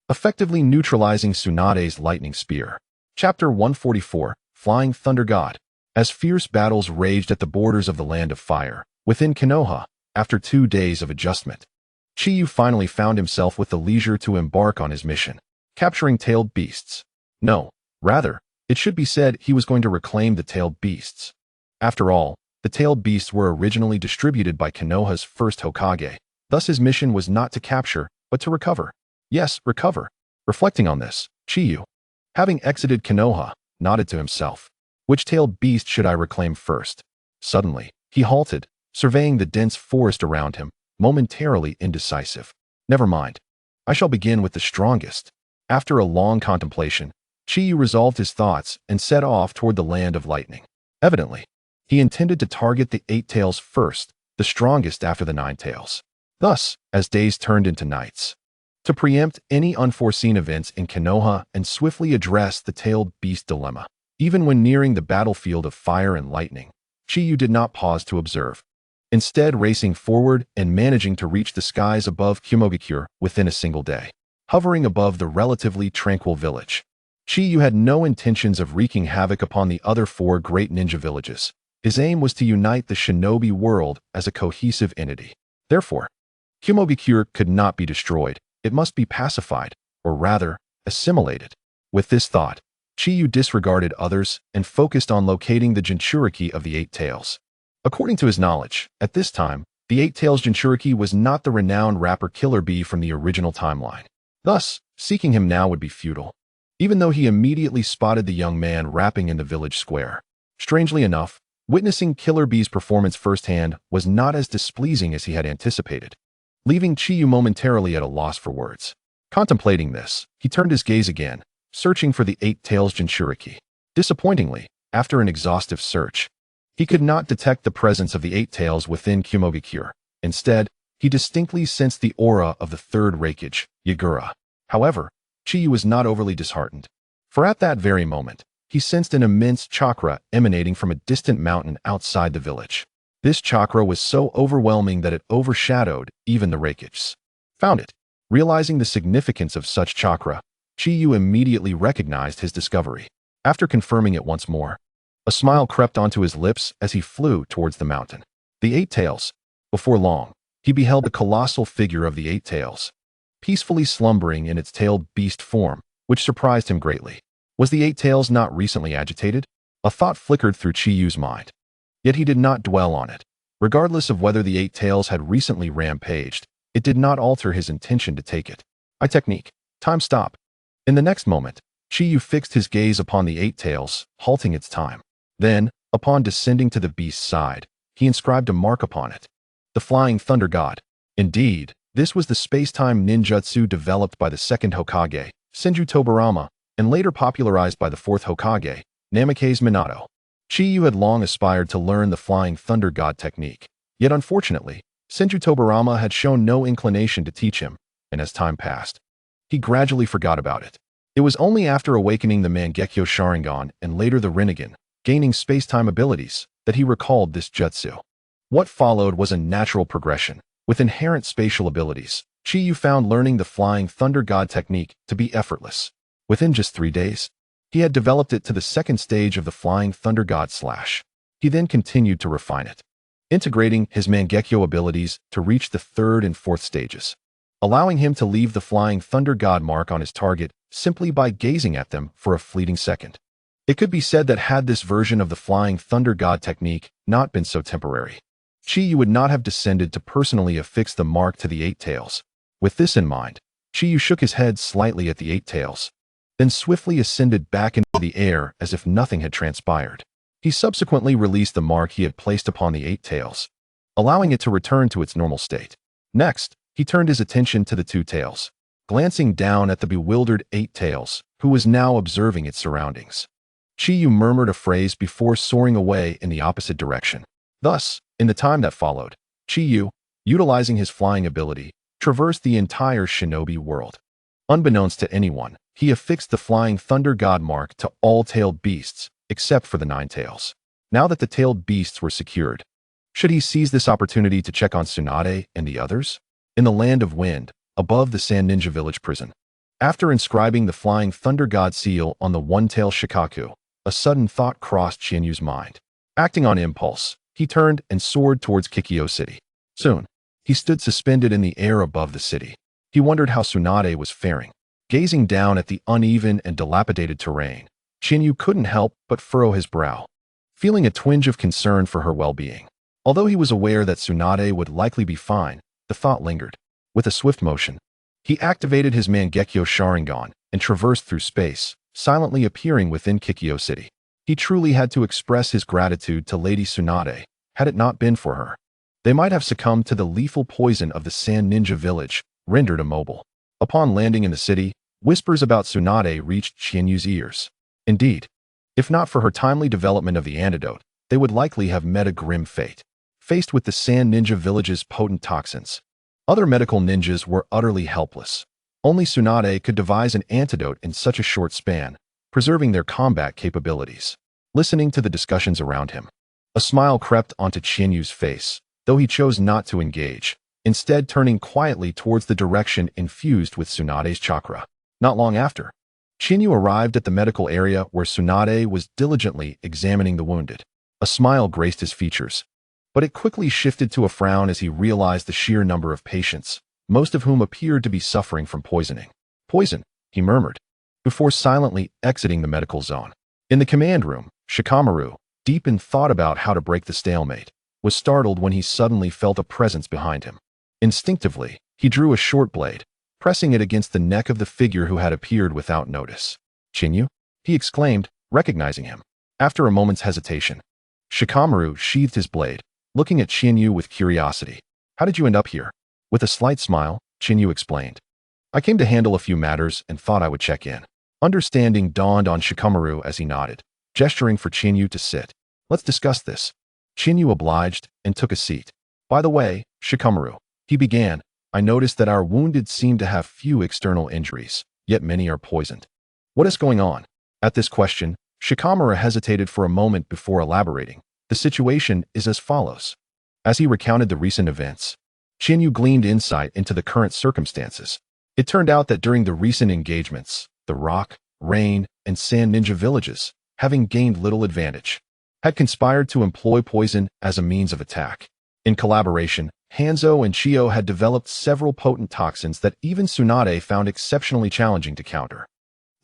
effectively neutralizing Tsunade's lightning spear. Chapter 144, Flying Thunder God. As fierce battles raged at the borders of the Land of Fire, within Konoha, after 2 days of adjustment, Chiyo finally found himself with the leisure to embark on his mission, capturing tailed beasts. No, rather, it should be said he was going to reclaim the tailed beasts. After all, the tailed beasts were originally distributed by Konoha's first Hokage, thus his mission was not to capture, but to recover. Yes, recover. Reflecting on this, Chiyo, having exited Konoha, nodded to himself. Which tailed beast should I reclaim first? Suddenly, he halted, surveying the dense forest around him, momentarily indecisive. Never mind. I shall begin with the strongest. After a long contemplation, Chiyo resolved his thoughts and set off toward the Land of Lightning. Evidently, he intended to target the 8 tails first, the strongest after the 9 tails. Thus, as days turned into nights, to preempt any unforeseen events in Konoha and swiftly address the tailed beast dilemma. Even when nearing the battlefield of fire and lightning, Chiyo did not pause to observe, instead racing forward and managing to reach the skies above Kumogakure within a single day. Hovering above the relatively tranquil village, Chiyo had no intentions of wreaking havoc upon the other 4 great ninja villages. His aim was to unite the shinobi world as a cohesive entity. Therefore, Kumogakure could not be destroyed. It must be pacified, or rather, assimilated. With this thought, Chiyo disregarded others and focused on locating the Jinchuriki of the 8 tails. According to his knowledge, at this time, the Eight-Tails Jinchuriki was not the renowned rapper Killer Bee from the original timeline. Thus, seeking him now would be futile. Even though he immediately spotted the young man rapping in the village square. Strangely enough, witnessing Killer Bee's performance firsthand was not as displeasing as he had anticipated, leaving Chiyu momentarily at a loss for words. Contemplating this, he turned his gaze again, searching for the Eight-Tails Jinchuriki. Disappointingly, after an exhaustive search, he could not detect the presence of the Eight-Tails within Kumogakure. Instead, he distinctly sensed the aura of the third Raikage, Yagura. However, Chiyu was not overly disheartened, for at that very moment, he sensed an immense chakra emanating from a distant mountain outside the village. This chakra was so overwhelming that it overshadowed even the Raikages. Found it. Realizing the significance of such chakra, Chiyu immediately recognized his discovery. After confirming it once more, a smile crept onto his lips as he flew towards the mountain. The Eight-Tails. Before long, he beheld the colossal figure of the Eight-Tails, peacefully slumbering in its tailed beast form, which surprised him greatly. Was the Eight-Tails not recently agitated? A thought flickered through Chiyu's mind. Yet he did not dwell on it. Regardless of whether the Eight-Tails had recently rampaged, it did not alter his intention to take it. Technique. Time stop. In the next moment, Chiyu fixed his gaze upon the Eight-Tails, halting its time. Then, upon descending to the beast's side, he inscribed a mark upon it. The Flying Thunder God. Indeed, this was the space-time ninjutsu developed by the second Hokage, Senju Tobarama, and later popularized by the fourth Hokage, Namikaze Minato. Chiyu had long aspired to learn the Flying Thunder God technique, yet unfortunately, Senju Tobarama had shown no inclination to teach him, and as time passed, he gradually forgot about it. It was only after awakening the Mangekyo Sharingan and later the Rinnegan, gaining space-time abilities, that he recalled this jutsu. What followed was a natural progression. With inherent spatial abilities, Chiyu found learning the Flying Thunder God technique to be effortless. Within just 3 days, he had developed it to the second stage of the Flying Thunder God slash. He then continued to refine it, integrating his Mangekyo abilities to reach the third and fourth stages, allowing him to leave the Flying Thunder God mark on his target simply by gazing at them for a fleeting second. It could be said that had this version of the Flying Thunder God technique not been so temporary, Chiyu would not have descended to personally affix the mark to the Eight-Tails. With this in mind, Chiyu shook his head slightly at the Eight-Tails, then swiftly ascended back into the air as if nothing had transpired. He subsequently released the mark he had placed upon the Eight-Tails, allowing it to return to its normal state. Next, he turned his attention to the Two Tails, glancing down at the bewildered Eight-Tails, who was now observing its surroundings. Chiyu murmured a phrase before soaring away in the opposite direction. Thus, in the time that followed, Chiyu, utilizing his flying ability, traversed the entire shinobi world. Unbeknownst to anyone, he affixed the Flying Thunder God mark to all tailed beasts, except for the Nine Tails. Now that the tailed beasts were secured, should he seize this opportunity to check on Tsunade and the others? In the Land of Wind, above the Sand Ninja Village prison. After inscribing the Flying Thunder God seal on the one-tail Shikaku, a sudden thought crossed Chinyu's mind. Acting on impulse, he turned and soared towards Kikyo City. Soon, he stood suspended in the air above the city. He wondered how Tsunade was faring. Gazing down at the uneven and dilapidated terrain, Chinyu couldn't help but furrow his brow, feeling a twinge of concern for her well-being. Although he was aware that Tsunade would likely be fine, the thought lingered. With a swift motion, he activated his Mangekyo Sharingan and traversed through space, silently appearing within Kikyo City. He truly had to express his gratitude to Lady Tsunade. Had it not been for her, they might have succumbed to the lethal poison of the Sand Ninja Village, rendered immobile. Upon landing in the city, whispers about Tsunade reached Chinyu's ears. Indeed, if not for her timely development of the antidote, they would likely have met a grim fate. Faced with the Sand Ninja Village's potent toxins, other medical ninjas were utterly helpless. Only Tsunade could devise an antidote in such a short span, preserving their combat capabilities. Listening to the discussions around him, a smile crept onto Chinyu's face, though he chose not to engage, instead turning quietly towards the direction infused with Tsunade's chakra. Not long after, Chinyu arrived at the medical area where Tsunade was diligently examining the wounded. A smile graced his features, but it quickly shifted to a frown as he realized the sheer number of patients, most of whom appeared to be suffering from poisoning. Poison, he murmured, before silently exiting the medical zone. In the command room, Shikamaru, deep in thought about how to break the stalemate, was startled when he suddenly felt a presence behind him. Instinctively, he drew a short blade, pressing it against the neck of the figure who had appeared without notice. "Chinyu?" he exclaimed, recognizing him. After a moment's hesitation, Shikamaru sheathed his blade, looking at Chinyu with curiosity. "How did you end up here?" With a slight smile, Chinyu explained. "I came to handle a few matters and thought I would check in." Understanding dawned on Shikamaru as he nodded, gesturing for Chinyu to sit. "Let's discuss this." Chinyu obliged and took a seat. "By the way, Shikamaru," he began, "I noticed that our wounded seem to have few external injuries, yet many are poisoned. What is going on?" At this question, Shikamaru hesitated for a moment before elaborating. "The situation is as follows." As he recounted the recent events, Chinyu gleaned insight into the current circumstances. It turned out that during the recent engagements, the rock, rain, and sand ninja villages, having gained little advantage, had conspired to employ poison as a means of attack. In collaboration, Hanzo and Chio had developed several potent toxins that even Tsunade found exceptionally challenging to counter.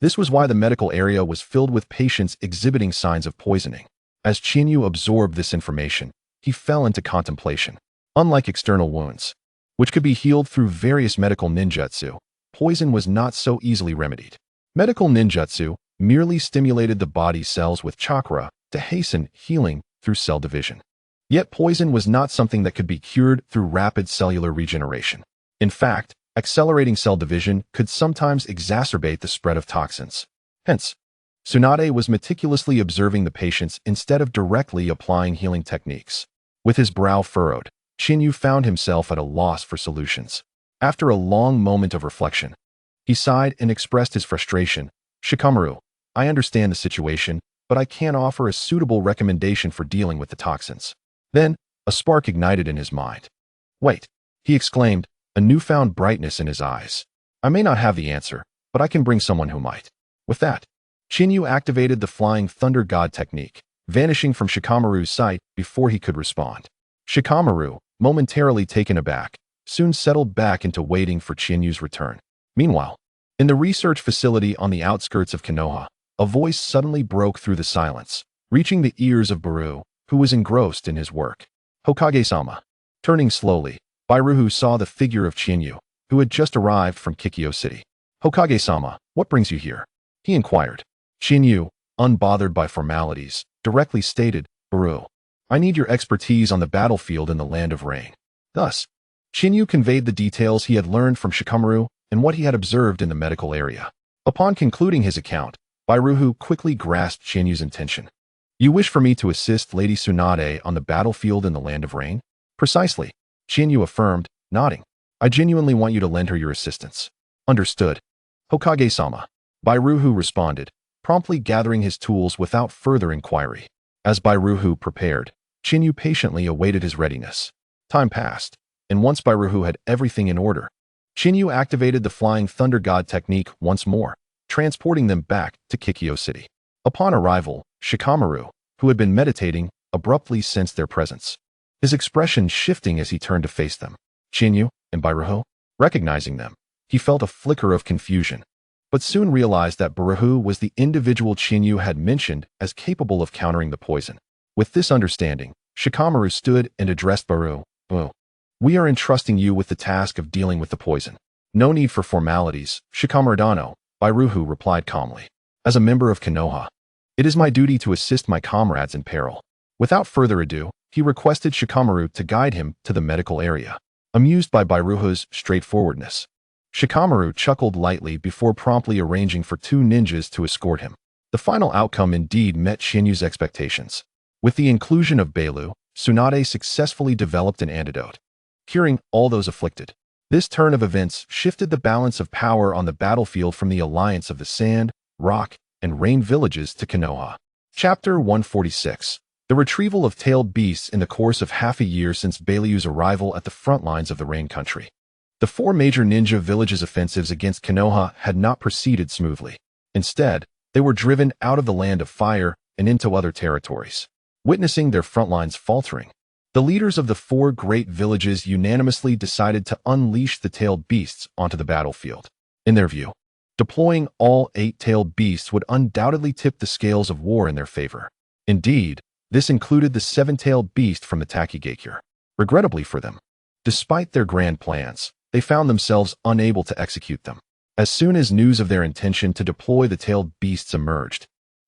This was why the medical area was filled with patients exhibiting signs of poisoning. As Chinyu absorbed this information, he fell into contemplation. Unlike external wounds, which could be healed through various medical ninjutsu, poison was not so easily remedied. Medical ninjutsu merely stimulated the body's cells with chakra to hasten healing through cell division. Yet poison was not something that could be cured through rapid cellular regeneration. In fact, accelerating cell division could sometimes exacerbate the spread of toxins. Hence, Tsunade was meticulously observing the patients instead of directly applying healing techniques. With his brow furrowed, Chinyu found himself at a loss for solutions. After a long moment of reflection, he sighed and expressed his frustration. "Shikamaru, I understand the situation, but I can't offer a suitable recommendation for dealing with the toxins." Then, a spark ignited in his mind. "Wait," he exclaimed, a newfound brightness in his eyes. "I may not have the answer, but I can bring someone who might." With that, Chinyu activated the Flying Thunder God technique, vanishing from Shikamaru's sight before he could respond. Shikamaru, momentarily taken aback, soon settled back into waiting for Chinyu's return. Meanwhile, in the research facility on the outskirts of Konoha, a voice suddenly broke through the silence, reaching the ears of Baru, who was engrossed in his work. "Hokage-sama." Turning slowly, Bairuhu saw the figure of Chinyu, who had just arrived from Kikyo City. "Hokage-sama, what brings you here?" he inquired. Chinyu, unbothered by formalities, directly stated, "Baru, I need your expertise on the battlefield in the Land of Rain." Thus, Chinyu conveyed the details he had learned from Shikamaru and what he had observed in the medical area. Upon concluding his account, Bairuhu quickly grasped Chinyu's intention. "You wish for me to assist Lady Tsunade on the battlefield in the Land of Rain?" "Precisely," Chinyu affirmed, nodding. "I genuinely want you to lend her your assistance." "Understood, Hokage-sama," Bairuhu responded, promptly gathering his tools without further inquiry. As Bairuhu prepared, Chinyu patiently awaited his readiness. Time passed, and once Bairuhu had everything in order, Chinyu activated the Flying Thunder God technique once more, transporting them back to Kikyo City. Upon arrival, Shikamaru, who had been meditating, abruptly sensed their presence, his expression shifting as he turned to face them. Chinyu and Bairuhu, recognizing them, he felt a flicker of confusion, but soon realized that Bairuhu was the individual Chinyu had mentioned as capable of countering the poison. With this understanding, Shikamaru stood and addressed Bairuhu. "We are entrusting you with the task of dealing with the poison." "No need for formalities, Shikamaru-dano," Bairuhu replied calmly. "As a member of Konoha, it is my duty to assist my comrades in peril." Without further ado, he requested Shikamaru to guide him to the medical area. Amused by Bairuhu's straightforwardness, Shikamaru chuckled lightly before promptly arranging for two ninjas to escort him. The final outcome indeed met Chinyu's expectations. With the inclusion of Beilu, Tsunade successfully developed an antidote, curing all those afflicted. This turn of events shifted the balance of power on the battlefield from the alliance of the Sand, Rock, and Rain villages to Konoha. Chapter 146. The retrieval of tailed beasts in the course of half a year since Beilu's arrival at the front lines of the Rain country. The four major ninja villages' offensives against Konoha had not proceeded smoothly. Instead, they were driven out of the Land of Fire and into other territories, witnessing their front lines faltering. The leaders of the four great villages unanimously decided to unleash the tailed beasts onto the battlefield. In their view, deploying all 8 tailed beasts would undoubtedly tip the scales of war in their favor. Indeed, This included the seven-tailed beast from the Takigakure. Regrettably for them, despite their grand plans, they found themselves unable to execute them. As soon as news of their intention to deploy the tailed beasts emerged,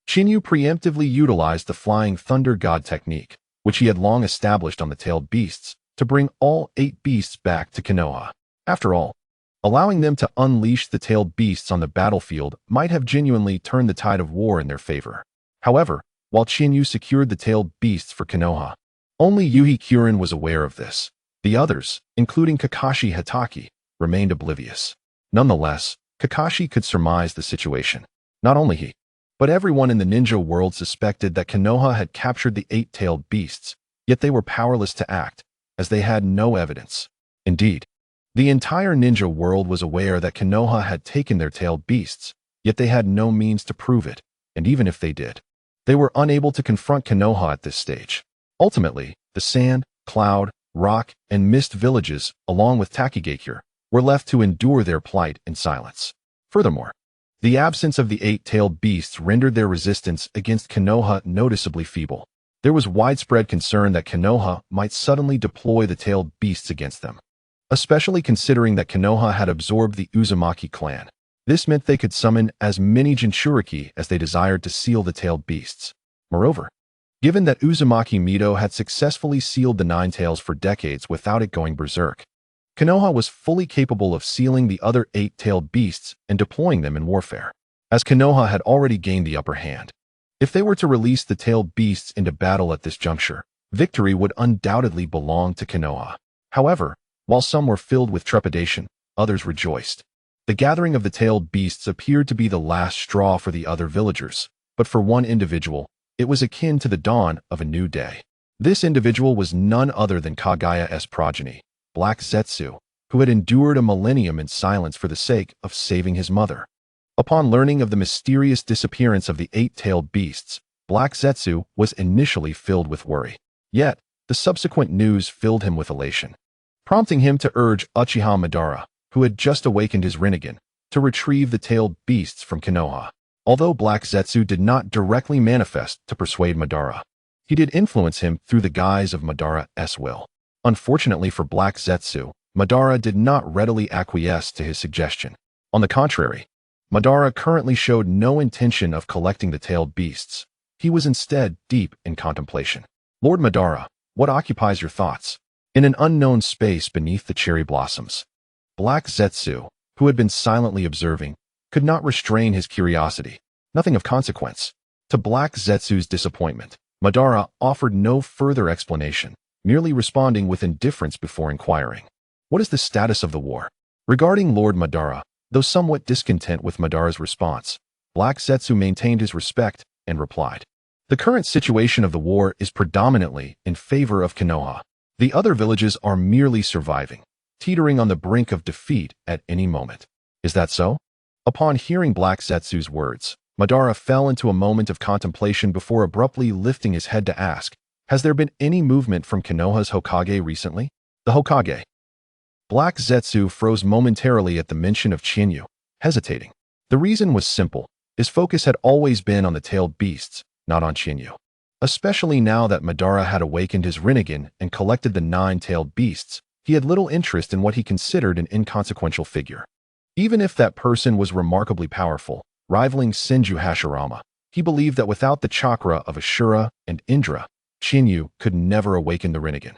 Shinyu preemptively utilized the Flying Thunder God technique, which he had long established on the tailed beasts, to bring all 8 beasts back to Konoha. After all, allowing them to unleash the tailed beasts on the battlefield might have genuinely turned the tide of war in their favor. However, while Shinyu secured the tailed beasts for Konoha, only Yuhi Kurin was aware of this. The others, including Kakashi Hatake, remained oblivious. Nonetheless, Kakashi could surmise the situation. Not only he, but everyone in the ninja world suspected that Konoha had captured the 8-tailed beasts, yet they were powerless to act, as they had no evidence. Indeed, the entire ninja world was aware that Konoha had taken their tailed beasts, yet they had no means to prove it, and even if they did, they were unable to confront Konoha at this stage. Ultimately, the Sand, Cloud, Rock, and Mist villages, along with Takigakure, were left to endure their plight in silence. Furthermore, the absence of the 8-tailed beasts rendered their resistance against Konoha noticeably feeble. There was widespread concern that Konoha might suddenly deploy the tailed beasts against them, especially considering that Konoha had absorbed the Uzumaki clan. This meant they could summon as many Jinchuriki as they desired to seal the tailed beasts. Moreover, given that Uzumaki Mito had successfully sealed the 9 tails for decades without it going berserk, Konoha was fully capable of sealing the other 8-tailed beasts and deploying them in warfare, as Konoha had already gained the upper hand. If they were to release the tailed beasts into battle at this juncture, victory would undoubtedly belong to Konoha. However, while some were filled with trepidation, others rejoiced. The gathering of the tailed beasts appeared to be the last straw for the other villagers, but for one individual, it was akin to the dawn of a new day. This individual was none other than Kagaya's progeny, Black Zetsu, who had endured a millennium in silence for the sake of saving his mother. Upon learning of the mysterious disappearance of the 8-tailed beasts, Black Zetsu was initially filled with worry. Yet, the subsequent news filled him with elation, prompting him to urge Uchiha Madara, who had just awakened his Rinnegan, to retrieve the tailed beasts from Konoha. Although Black Zetsu did not directly manifest to persuade Madara, he did influence him through the guise of Madara's will. Unfortunately for Black Zetsu, Madara did not readily acquiesce to his suggestion. On the contrary, Madara currently showed no intention of collecting the tailed beasts. He was instead deep in contemplation. Lord Madara, what occupies your thoughts? In an unknown space beneath the cherry blossoms, Black Zetsu, who had been silently observing, could not restrain his curiosity. Nothing of consequence. To Black Zetsu's disappointment, Madara offered no further explanation, merely responding with indifference before inquiring, "What is the status of the war?" Regarding Lord Madara, though somewhat discontent with Madara's response, Black Zetsu maintained his respect and replied, "The current situation of the war is predominantly in favor of Konoha. The other villages are merely surviving, teetering on the brink of defeat at any moment." "Is that so?" Upon hearing Black Zetsu's words, Madara fell into a moment of contemplation before abruptly lifting his head to ask, "Has there been any movement from Konoha's Hokage recently?" "The Hokage?" Black Zetsu froze momentarily at the mention of Shinyu, hesitating. The reason was simple. His focus had always been on the tailed beasts, not on Shinyu. Especially now that Madara had awakened his Rinnegan and collected the 9-tailed beasts, he had little interest in what he considered an inconsequential figure. Even if that person was remarkably powerful, rivaling Senju Hashirama, he believed that without the chakra of Ashura and Indra, Shinyu could never awaken the Rinnegan,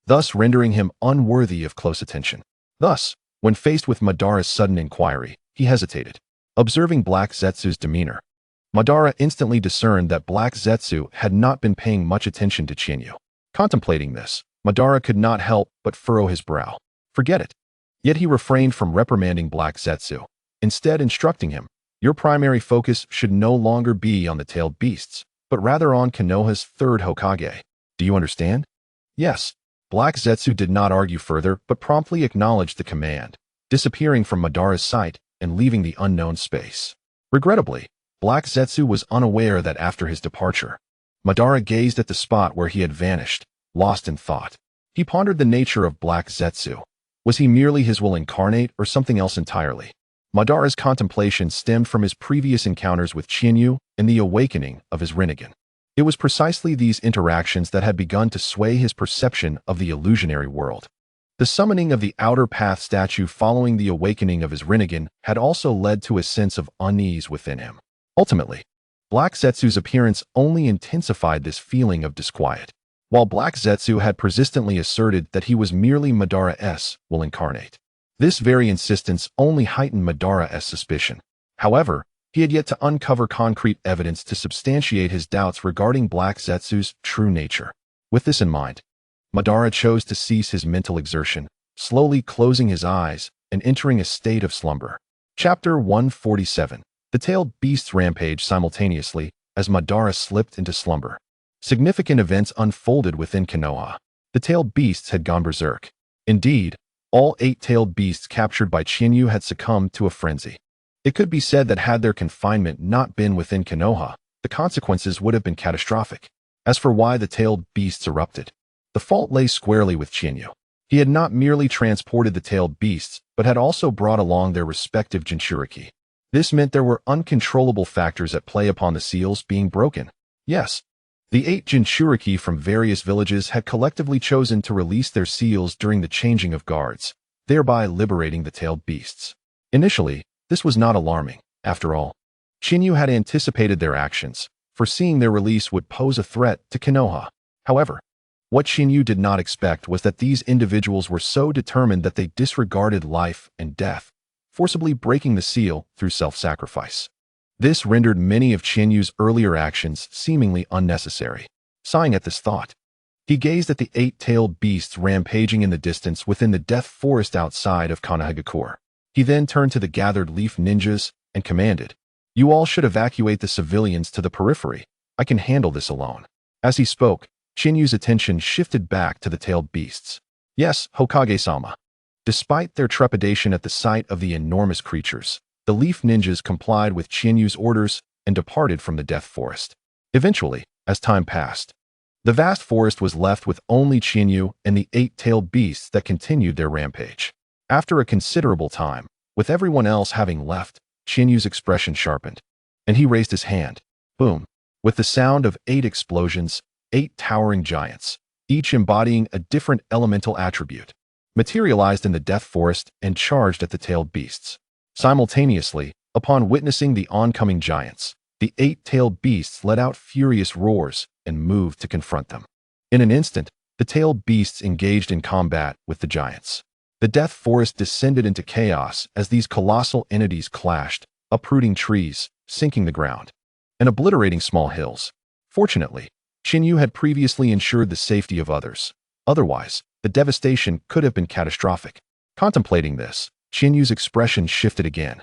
thus rendering him unworthy of close attention. Thus, when faced with Madara's sudden inquiry, he hesitated. Observing Black Zetsu's demeanor, Madara instantly discerned that Black Zetsu had not been paying much attention to Shinyu. Contemplating this, Madara could not help but furrow his brow. Forget it. Yet he refrained from reprimanding Black Zetsu, instead instructing him, "Your primary focus should no longer be on the tailed beasts, but rather on Konoha's 3rd Hokage. Do you understand?" "Yes." Black Zetsu did not argue further, but promptly acknowledged the command, disappearing from Madara's sight and leaving the unknown space. Regrettably, Black Zetsu was unaware that after his departure, Madara gazed at the spot where he had vanished, lost in thought. He pondered the nature of Black Zetsu. Was he merely his will incarnate or something else entirely? Madara's contemplation stemmed from his previous encounters with Shinyu and the awakening of his Rinnegan. It was precisely these interactions that had begun to sway his perception of the illusionary world. The summoning of the Outer Path statue following the awakening of his Rinnegan had also led to a sense of unease within him. Ultimately, Black Zetsu's appearance only intensified this feeling of disquiet. While Black Zetsu had persistently asserted that he was merely Madara's will incarnate. This very insistence only heightened Madara's suspicion. However, he had yet to uncover concrete evidence to substantiate his doubts regarding Black Zetsu's true nature. With this in mind, Madara chose to cease his mental exertion, slowly closing his eyes and entering a state of slumber. Chapter 147. The tailed beasts rampage simultaneously as Madara slipped into slumber. Significant events unfolded within Konoha. The tailed beasts had gone berserk. Indeed, all 8 tailed beasts captured by Chinyu had succumbed to a frenzy. It could be said that had their confinement not been within Konoha, the consequences would have been catastrophic. As for why the tailed beasts erupted, the fault lay squarely with Chinyu. He had not merely transported the tailed beasts, but had also brought along their respective Jinchuriki. This meant there were uncontrollable factors at play upon the seals being broken. Yes, the 8 Jinchuriki from various villages had collectively chosen to release their seals during the changing of guards, thereby liberating the tailed beasts. Initially, this was not alarming. After all, Chinyu had anticipated their actions, foreseeing their release would pose a threat to Konoha. However, what Chinyu did not expect was that these individuals were so determined that they disregarded life and death, forcibly breaking the seal through self-sacrifice. This rendered many of Chinyu's earlier actions seemingly unnecessary. Sighing at this thought, he gazed at the 8-tailed beasts rampaging in the distance within the death forest outside of Konohagakure. He then turned to the gathered leaf ninjas and commanded, "You all should evacuate the civilians to the periphery. I can handle this alone." As he spoke, Chinyu's attention shifted back to the tailed beasts. "Yes, Hokage-sama." Despite their trepidation at the sight of the enormous creatures, the leaf ninjas complied with Chinyu's orders and departed from the death forest. Eventually, as time passed, the vast forest was left with only Chinyu and the 8-tailed beasts that continued their rampage. After a considerable time, with everyone else having left, Chinyu's expression sharpened, and he raised his hand. Boom! With the sound of 8 explosions, 8 towering giants, each embodying a different elemental attribute, materialized in the death forest and charged at the tailed beasts. Simultaneously, upon witnessing the oncoming giants, the 8-tailed beasts let out furious roars and moved to confront them. In an instant, the tailed beasts engaged in combat with the giants. The death forest descended into chaos as these colossal entities clashed, uprooting trees, sinking the ground, and obliterating small hills. Fortunately, Chinyu had previously ensured the safety of others. Otherwise, the devastation could have been catastrophic. Contemplating this, Chinyu's expression shifted again,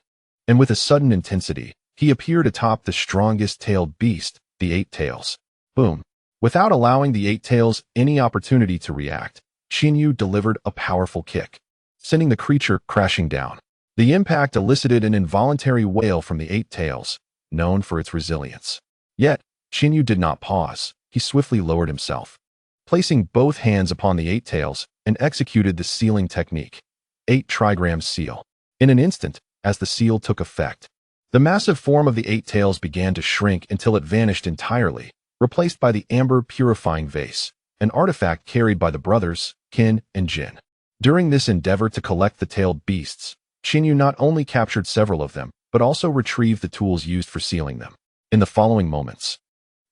and with a sudden intensity, he appeared atop the strongest tailed beast, the 8 tails. Boom! Without allowing the 8 tails any opportunity to react, Chinyu delivered a powerful kick, sending the creature crashing down. The impact elicited an involuntary wail from the 8 tails, known for its resilience. Yet, Chinyu did not pause. He swiftly lowered himself, placing both hands upon the 8 tails, and executed the sealing technique. 8 trigram seal. In an instant, as the seal took effect, the massive form of the 8 tails began to shrink until it vanished entirely, replaced by the amber purifying vase, an artifact carried by the brothers, Kin and Jin. During this endeavor to collect the tailed beasts, Chinyu not only captured several of them, but also retrieved the tools used for sealing them. In the following moments,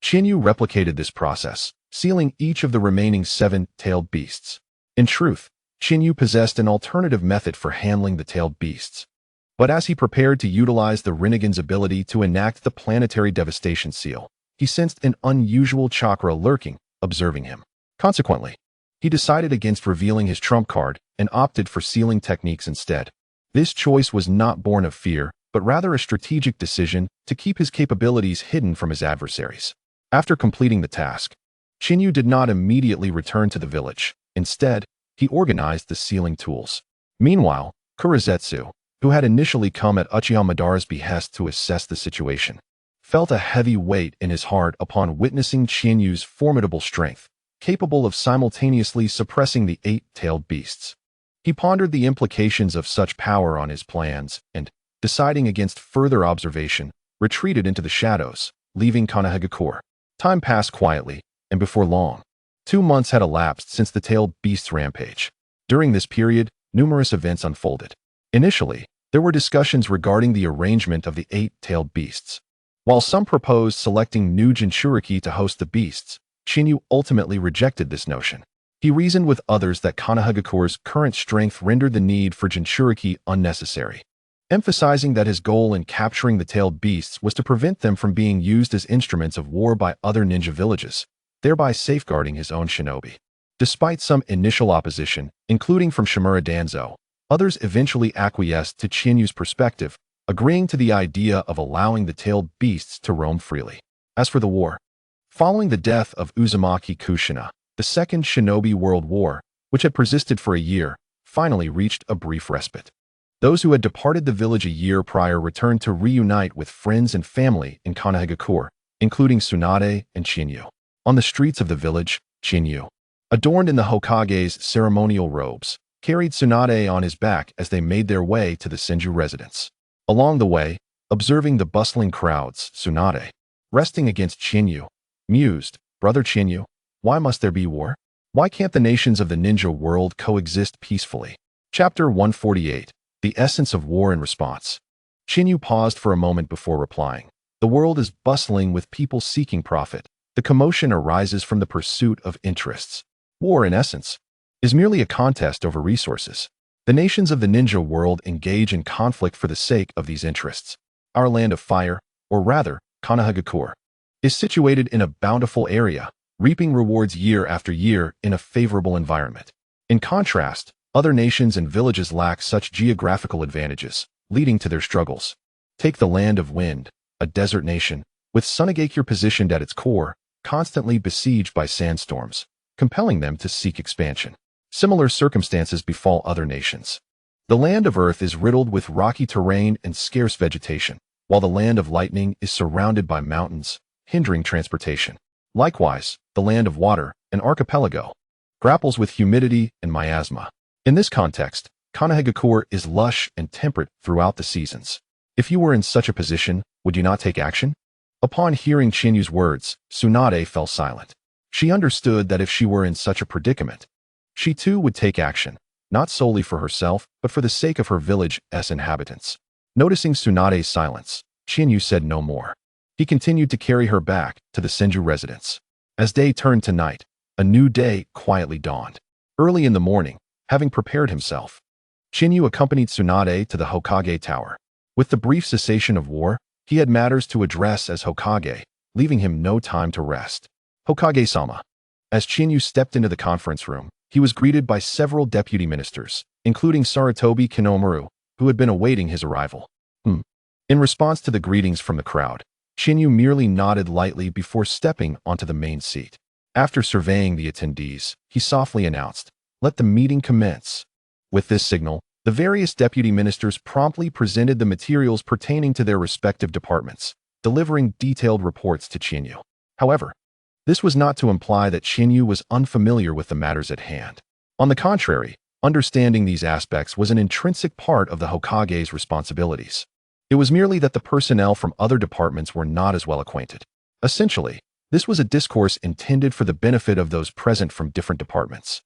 Chinyu replicated this process, sealing each of the remaining 7 tailed beasts. In truth, Chinyu possessed an alternative method for handling the tailed beasts. But as he prepared to utilize the Rinnegan's ability to enact the planetary devastation seal, he sensed an unusual chakra lurking, observing him. Consequently, he decided against revealing his trump card and opted for sealing techniques instead. This choice was not born of fear, but rather a strategic decision to keep his capabilities hidden from his adversaries. After completing the task, Chinyu did not immediately return to the village. Instead, he organized the sealing tools. Meanwhile, Kurizetsu, who had initially come at Uchiha Madara's behest to assess the situation, felt a heavy weight in his heart upon witnessing Chinyu's formidable strength, capable of simultaneously suppressing the 8-tailed beasts. He pondered the implications of such power on his plans and, deciding against further observation, retreated into the shadows, leaving Konohagakure. Time passed quietly, and before long, 2 months had elapsed since the tailed beast's rampage. During this period, numerous events unfolded. Initially, there were discussions regarding the arrangement of the 8-tailed beasts. While some proposed selecting new Jinchuriki to host the beasts, Shinyu ultimately rejected this notion. He reasoned with others that Konohagakure's current strength rendered the need for Jinchuriki unnecessary, emphasizing that his goal in capturing the tailed beasts was to prevent them from being used as instruments of war by other ninja villages, thereby safeguarding his own shinobi. Despite some initial opposition, including from Shimura Danzo, others eventually acquiesced to Chinyu's perspective, agreeing to the idea of allowing the tailed beasts to roam freely. As for the war, following the death of Uzumaki Kushina, the Second Shinobi World War, which had persisted for a year, finally reached a brief respite. Those who had departed the village a year prior returned to reunite with friends and family in Konohagakure, including Tsunade and Chinyu. On the streets of the village, Chinyu, adorned in the Hokage's ceremonial robes, carried Tsunade on his back as they made their way to the Senju residence. Along the way, observing the bustling crowds, Tsunade, resting against Chinyu, mused, "Brother Chinyu, why must there be war? Why can't the nations of the ninja world coexist peacefully?" Chapter 148, The Essence of War and Response. Chinyu paused for a moment before replying. The world is bustling with people seeking profit. The commotion arises from the pursuit of interests. War, in essence, is merely a contest over resources. The nations of the ninja world engage in conflict for the sake of these interests. Our land of fire, or rather, Konohagakure, is situated in a bountiful area, reaping rewards year after year in a favorable environment. In contrast, other nations and villages lack such geographical advantages, leading to their struggles. Take the land of wind, a desert nation, with Tsunade positioned at its core, constantly besieged by sandstorms, compelling them to seek expansion. Similar circumstances befall other nations. The land of earth is riddled with rocky terrain and scarce vegetation, while the land of lightning is surrounded by mountains, hindering transportation. Likewise, the land of water, an archipelago, grapples with humidity and miasma. In this context, Konohagakure is lush and temperate throughout the seasons. If you were in such a position, would you not take action? Upon hearing Chinyu's words, Tsunade fell silent. She understood that if she were in such a predicament, she too would take action, not solely for herself, but for the sake of her village's inhabitants. Noticing Tsunade's silence, Chinyu said no more. He continued to carry her back to the Senju residence. As day turned to night, a new day quietly dawned. Early in the morning, having prepared himself, Chinyu accompanied Tsunade to the Hokage Tower. With the brief cessation of war, he had matters to address as Hokage, leaving him no time to rest. Hokage-sama. As Chinyu stepped into the conference room, he was greeted by several deputy ministers, including Sarutobi Kinomaru, who had been awaiting his arrival. In response to the greetings from the crowd, Chinyu merely nodded lightly before stepping onto the main seat. After surveying the attendees, he softly announced, "Let the meeting commence." With this signal, the various deputy ministers promptly presented the materials pertaining to their respective departments, delivering detailed reports to Chinyu. However, this was not to imply that Chinyu was unfamiliar with the matters at hand. On the contrary, understanding these aspects was an intrinsic part of the Hokage's responsibilities. It was merely that the personnel from other departments were not as well acquainted. Essentially, this was a discourse intended for the benefit of those present from different departments,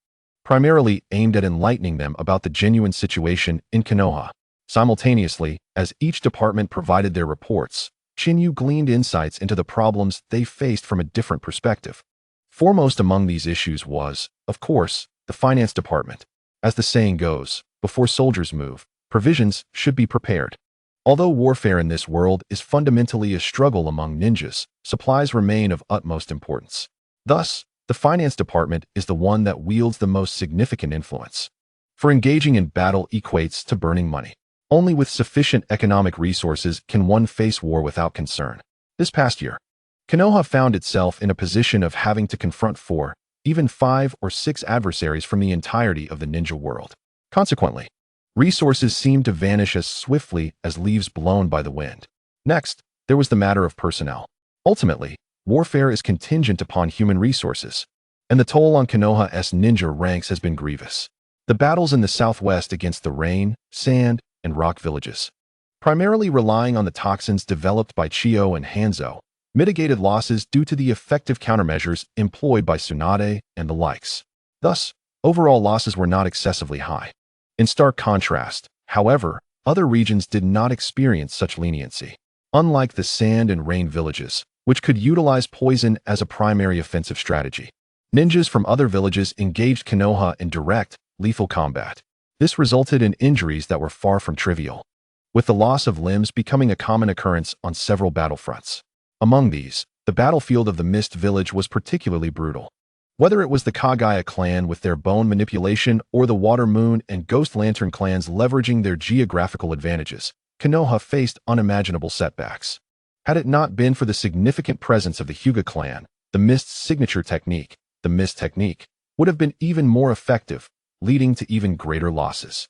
primarily aimed at enlightening them about the genuine situation in Konoha. Simultaneously, as each department provided their reports, Chinyu gleaned insights into the problems they faced from a different perspective. Foremost among these issues was, of course, the finance department. As the saying goes, before soldiers move, provisions should be prepared. Although warfare in this world is fundamentally a struggle among ninjas, supplies remain of utmost importance. Thus, the finance department is the one that wields the most significant influence. For engaging in battle equates to burning money. Only with sufficient economic resources can one face war without concern. This past year, Konoha found itself in a position of having to confront 4, even 5 or 6 adversaries from the entirety of the ninja world. Consequently, resources seemed to vanish as swiftly as leaves blown by the wind. Next, there was the matter of personnel. Ultimately, warfare is contingent upon human resources, and the toll on Konoha's ninja ranks has been grievous. The battles in the southwest against the rain, sand, and rock villages, primarily relying on the toxins developed by Chiyo and Hanzo, mitigated losses due to the effective countermeasures employed by Tsunade and the likes. Thus, overall losses were not excessively high. In stark contrast, however, other regions did not experience such leniency. Unlike the sand and rain villages, which could utilize poison as a primary offensive strategy, ninjas from other villages engaged Konoha in direct, lethal combat. This resulted in injuries that were far from trivial, with the loss of limbs becoming a common occurrence on several battlefronts. Among these, the battlefield of the Mist Village was particularly brutal. Whether it was the Kagaya clan with their bone manipulation or the Water Moon and Ghost Lantern clans leveraging their geographical advantages, Konoha faced unimaginable setbacks. Had it not been for the significant presence of the Hyuga clan, the Mist's signature technique, the Mist Technique, would have been even more effective, leading to even greater losses.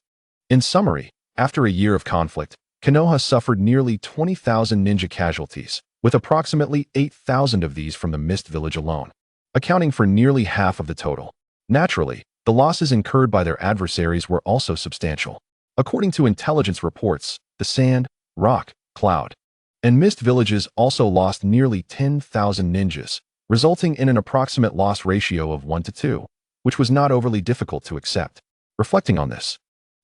In summary, after a year of conflict, Konoha suffered nearly 20,000 ninja casualties, with approximately 8,000 of these from the Mist Village alone, accounting for nearly half of the total. Naturally, the losses incurred by their adversaries were also substantial. According to intelligence reports, the Sand, Rock, Cloud, and Mist Villages also lost nearly 10,000 ninjas, resulting in an approximate loss ratio of 1 to 2, which was not overly difficult to accept. Reflecting on this,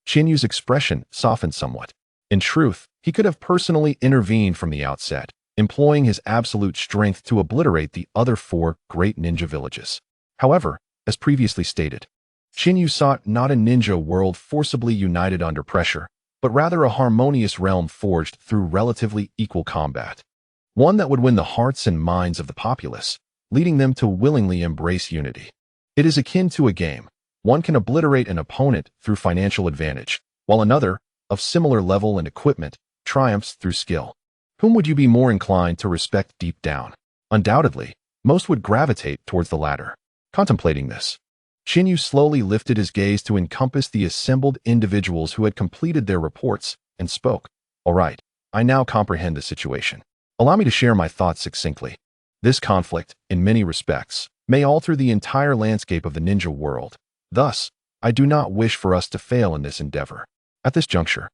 Qinyu's expression softened somewhat. In truth, he could have personally intervened from the outset, employing his absolute strength to obliterate the other 4 great ninja villages. However, as previously stated, Qinyu sought not a ninja world forcibly united under pressure, but rather a harmonious realm forged through relatively equal combat. One that would win the hearts and minds of the populace, leading them to willingly embrace unity. It is akin to a game. One can obliterate an opponent through financial advantage, while another, of similar level and equipment, triumphs through skill. Whom would you be more inclined to respect deep down? Undoubtedly, most would gravitate towards the latter. Contemplating this, Qinyue slowly lifted his gaze to encompass the assembled individuals who had completed their reports and spoke. All right, I now comprehend the situation. Allow me to share my thoughts succinctly. This conflict, in many respects, may alter the entire landscape of the ninja world. Thus, I do not wish for us to fail in this endeavor. At this juncture,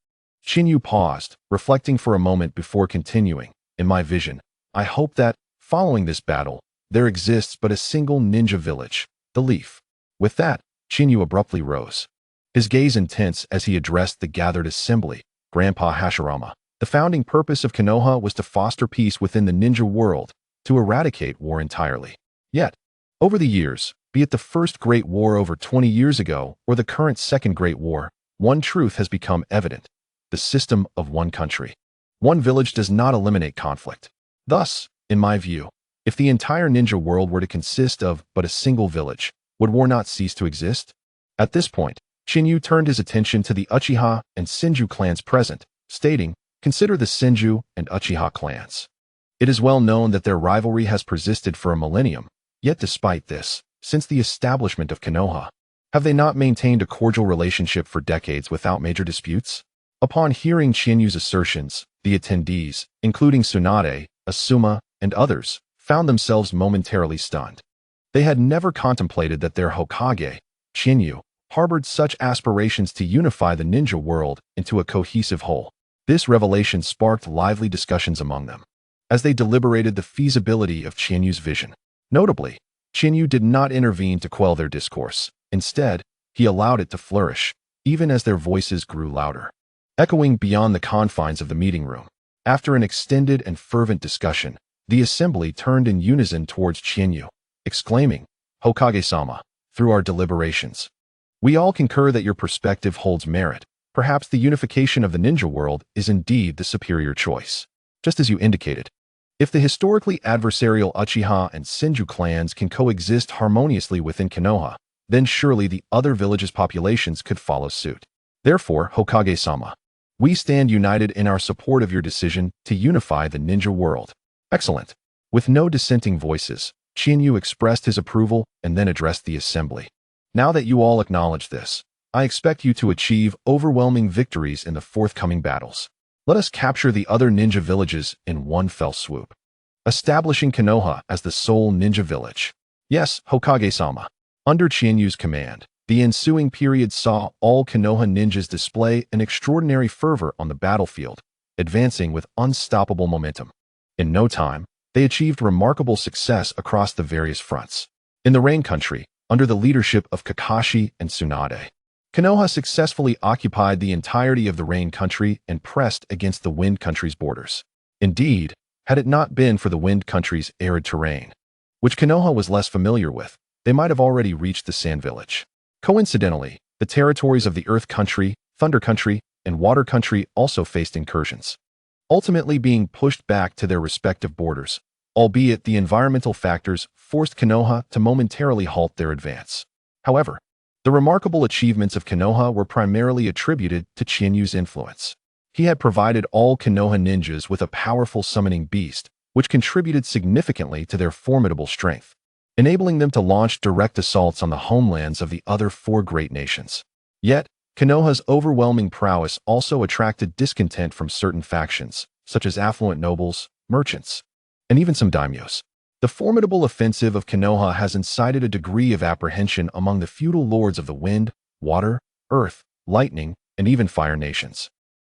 Qinyue paused, reflecting for a moment before continuing. In my vision, I hope that, following this battle, there exists but a single ninja village, the Leaf. With that, Qinyue abruptly rose, his gaze intense as he addressed the gathered assembly. Grandpa Hashirama, the founding purpose of Konoha was to foster peace within the ninja world, to eradicate war entirely. Yet, over the years, be it the first Great War over 20 years ago or the current Second Great War, one truth has become evident. The system of one country, one village does not eliminate conflict. Thus, in my view, if the entire ninja world were to consist of but a single village, would war not cease to exist? At this point, Qinyue turned his attention to the Uchiha and Senju clans present, stating, "Consider the Senju and Uchiha clans. It is well known that their rivalry has persisted for a millennium, yet despite this, since the establishment of Konoha, have they not maintained a cordial relationship for decades without major disputes?" Upon hearing Qinyue's assertions, the attendees, including Tsunade, Asuma, and others, found themselves momentarily stunned. They had never contemplated that their Hokage, Qinyue, harbored such aspirations to unify the ninja world into a cohesive whole. This revelation sparked lively discussions among them, as they deliberated the feasibility of Qinyue's vision. Notably, Qinyue did not intervene to quell their discourse. Instead, he allowed it to flourish, even as their voices grew louder, echoing beyond the confines of the meeting room. After an extended and fervent discussion, the assembly turned in unison towards Qinyue, exclaiming, "Hokage-sama, through our deliberations, we all concur that your perspective holds merit. Perhaps the unification of the ninja world is indeed the superior choice. Just as you indicated, if the historically adversarial Uchiha and Senju clans can coexist harmoniously within Konoha, then surely the other villages' populations could follow suit. Therefore, Hokage-sama, we stand united in our support of your decision to unify the ninja world." Excellent. With no dissenting voices, Qinyue expressed his approval and then addressed the assembly. "Now that you all acknowledge this, I expect you to achieve overwhelming victories in the forthcoming battles. Let us capture the other ninja villages in one fell swoop, establishing Konoha as the sole ninja village." Yes, Hokage-sama. Under Qinyue's command, the ensuing period saw all Konoha ninjas display an extraordinary fervor on the battlefield, advancing with unstoppable momentum. In no time, They achieved remarkable success across the various fronts. In the Rain Country, under the leadership of Kakashi and Tsunade, Konoha successfully occupied the entirety of the Rain Country and pressed against the Wind Country's borders. Indeed, had it not been for the Wind Country's arid terrain, which Konoha was less familiar with, they might have already reached the Sand Village. Coincidentally, the territories of the Earth Country, Thunder Country, and Water Country also faced incursions, ultimately being pushed back to their respective borders, albeit the environmental factors forced Konoha to momentarily halt their advance. However, the remarkable achievements of Konoha were primarily attributed to Chinyu's influence. He had provided all Konoha ninjas with a powerful summoning beast, which contributed significantly to their formidable strength, enabling them to launch direct assaults on the homelands of the other four great nations. Yet, Konoha's overwhelming prowess also attracted discontent from certain factions, such as affluent nobles, merchants, and even some daimyos. The formidable offensive of Konoha has incited a degree of apprehension among the feudal lords of the Wind, Water, Earth, Lightning, and even Fire nations.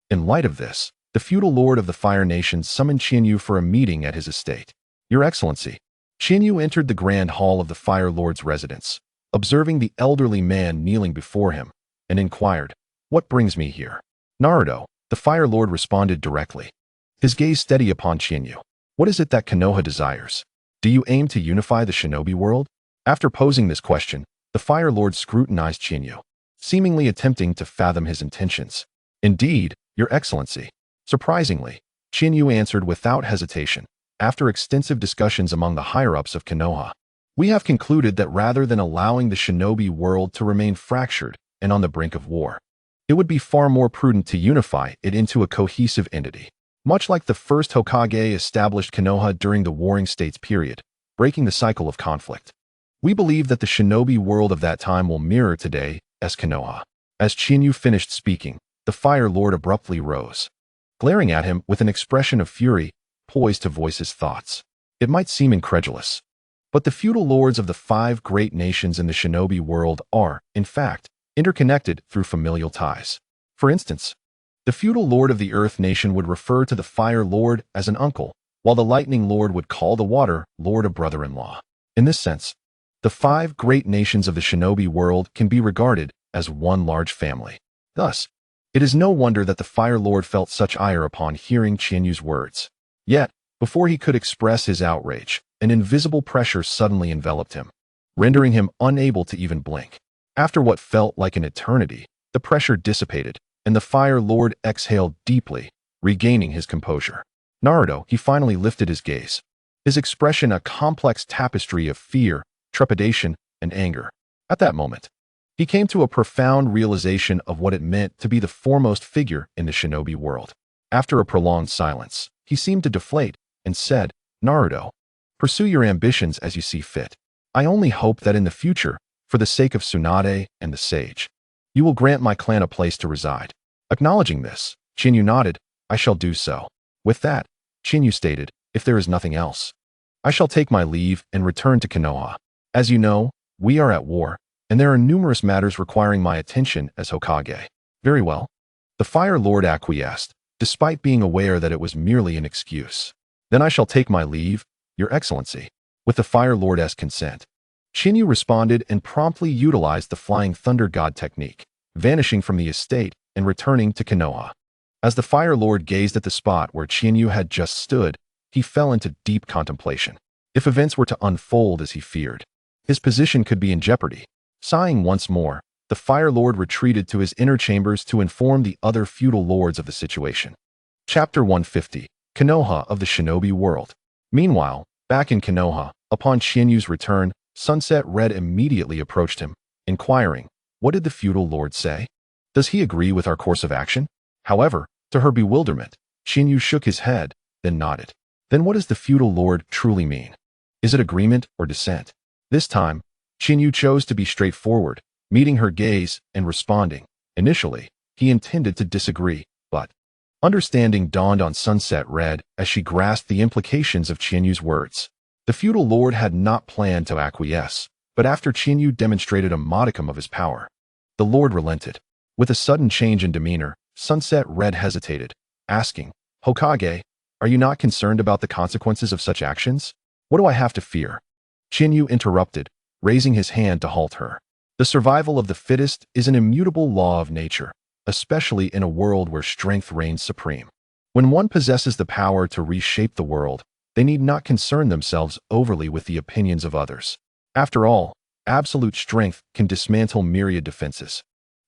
In light of this, the feudal lord of the Fire Nation summoned Chinyu for a meeting at his estate. "Your Excellency." Chinyu entered the grand hall of the Fire Lord's residence, observing the elderly man kneeling before him, and inquired, "What brings me here?" "Naruto," the Fire Lord responded directly, his gaze steady upon Chinyu. "What is it that Konoha desires? Do you aim to unify the shinobi world?" After posing this question, the Fire Lord scrutinized Chinyu, seemingly attempting to fathom his intentions. "Indeed, Your Excellency." Surprisingly, Chinyu answered without hesitation. "After extensive discussions among the higher-ups of Konoha, we have concluded that rather than allowing the shinobi world to remain fractured and on the brink of war, it would be far more prudent to unify it into a cohesive entity. Much like the first Hokage established Konoha during the Warring States period, breaking the cycle of conflict. We believe that the shinobi world of that time will mirror today as Konoha." As Chinyu finished speaking, the Fire Lord abruptly rose, glaring at him with an expression of fury, poised to voice his thoughts. It might seem incredulous, but the feudal lords of the five great nations in the shinobi world are, in fact, interconnected through familial ties. For instance, the feudal lord of the Earth Nation would refer to the Fire Lord as an uncle, while the Lightning Lord would call the Water Lord a brother-in-law. In this sense, the five great nations of the shinobi world can be regarded as one large family. Thus, it is no wonder that the Fire Lord felt such ire upon hearing Chinyu's words. Yet, before he could express his outrage, an invisible pressure suddenly enveloped him, rendering him unable to even blink. After what felt like an eternity, the pressure dissipated, and the Fire Lord exhaled deeply, regaining his composure. "Naruto," he finally lifted his gaze, his expression a complex tapestry of fear, trepidation, and anger. At that moment, he came to a profound realization of what it meant to be the foremost figure in the shinobi world. After a prolonged silence, he seemed to deflate and said, "Naruto, pursue your ambitions as you see fit. I only hope that in the future, for the sake of Tsunade and the sage, you will grant my clan a place to reside." Acknowledging this, Chinyu nodded. "I shall do so." With that, Chinyu stated, "If there is nothing else, I shall take my leave and return to Konoha. As you know, we are at war, and there are numerous matters requiring my attention as Hokage." "Very well." The Fire Lord acquiesced, despite being aware that it was merely an excuse. "Then I shall take my leave, Your Excellency." With the Fire Lord's consent, Chinyu responded and promptly utilized the Flying Thunder God technique, vanishing from the estate and returning to Konoha. As the Fire Lord gazed at the spot where Chinyu had just stood, he fell into deep contemplation. If events were to unfold as he feared, his position could be in jeopardy. Sighing once more, the Fire Lord retreated to his inner chambers to inform the other feudal lords of the situation. Chapter 150, Konoha of the Shinobi World. Meanwhile, back in Konoha, upon Chinyu's return, Sunset Red immediately approached him, inquiring, "What did the feudal lord say? Does he agree with our course of action?" However, to her bewilderment, Chinyu shook his head, then nodded. "Then what does the feudal lord truly mean? Is it agreement or dissent?" This time, Chinyu chose to be straightforward, meeting her gaze and responding. Initially, he intended to disagree, but understanding dawned on Sunset Red as she grasped the implications of Chinyu's words. The feudal lord had not planned to acquiesce, but after Chinyu demonstrated a modicum of his power, the lord relented. With a sudden change in demeanor, Sunset Red hesitated, asking, "Hokage, Are you not concerned about the consequences of such actions? What do I have to fear? Chinyu interrupted, raising his hand to halt her. The survival of the fittest is an immutable law of nature, especially in a world where strength reigns supreme. When one possesses the power to reshape the world, they need not concern themselves overly with the opinions of others. After all, absolute strength can dismantle myriad defenses.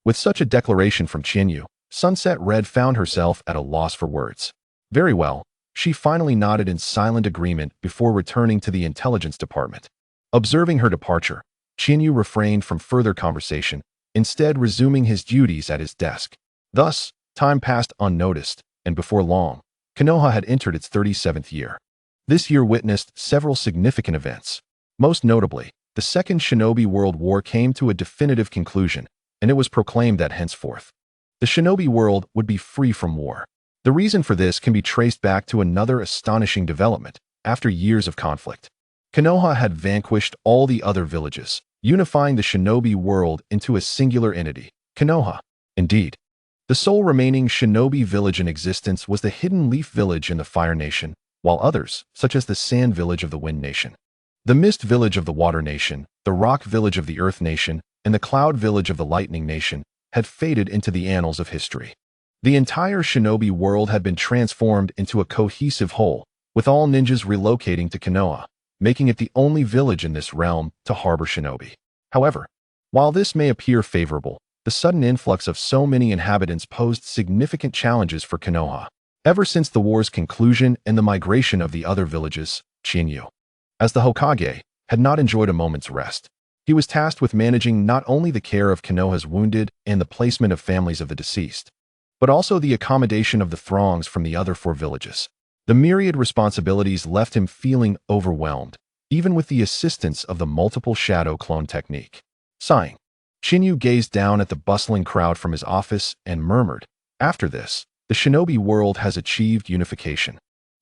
With such a declaration from Chinyu, Sunset Red found herself at a loss for words. Very well, she finally nodded in silent agreement before returning to the intelligence department. Observing her departure, Chinyu refrained from further conversation, instead resuming his duties at his desk. Thus, time passed unnoticed, and before long, Konoha had entered its 37th year. This year witnessed several significant events. Most notably, the Second Shinobi World War came to a definitive conclusion, and it was proclaimed that henceforth, the Shinobi world would be free from war. The reason for this can be traced back to another astonishing development. After years of conflict, Konoha had vanquished all the other villages, unifying the Shinobi world into a singular entity, Konoha. Indeed, the sole remaining Shinobi village in existence was the Hidden Leaf Village in the Fire Nation, while others, such as the Sand Village of the Wind Nation, the Mist Village of the Water Nation, the Rock Village of the Earth Nation, and the Cloud Village of the Lightning Nation, had faded into the annals of history. The entire Shinobi world had been transformed into a cohesive whole, with all ninjas relocating to Konoha, making it the only village in this realm to harbor shinobi. However, while this may appear favorable, the sudden influx of so many inhabitants posed significant challenges for Konoha. Ever since the war's conclusion and the migration of the other villages, Chinyu, as the Hokage, had not enjoyed a moment's rest. He was tasked with managing not only the care of Konoha's wounded and the placement of families of the deceased, but also the accommodation of the throngs from the other 4 villages. The myriad responsibilities left him feeling overwhelmed, even with the assistance of the multiple shadow clone technique. Sighing, Chinyu gazed down at the bustling crowd from his office and murmured, "After this, the Shinobi world has achieved unification.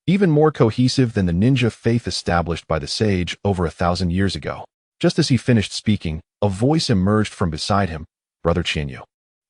Even more cohesive than the ninja faith established by the sage over 1,000 years ago." Just as he finished speaking, a voice emerged from beside him, "Brother Chinyu,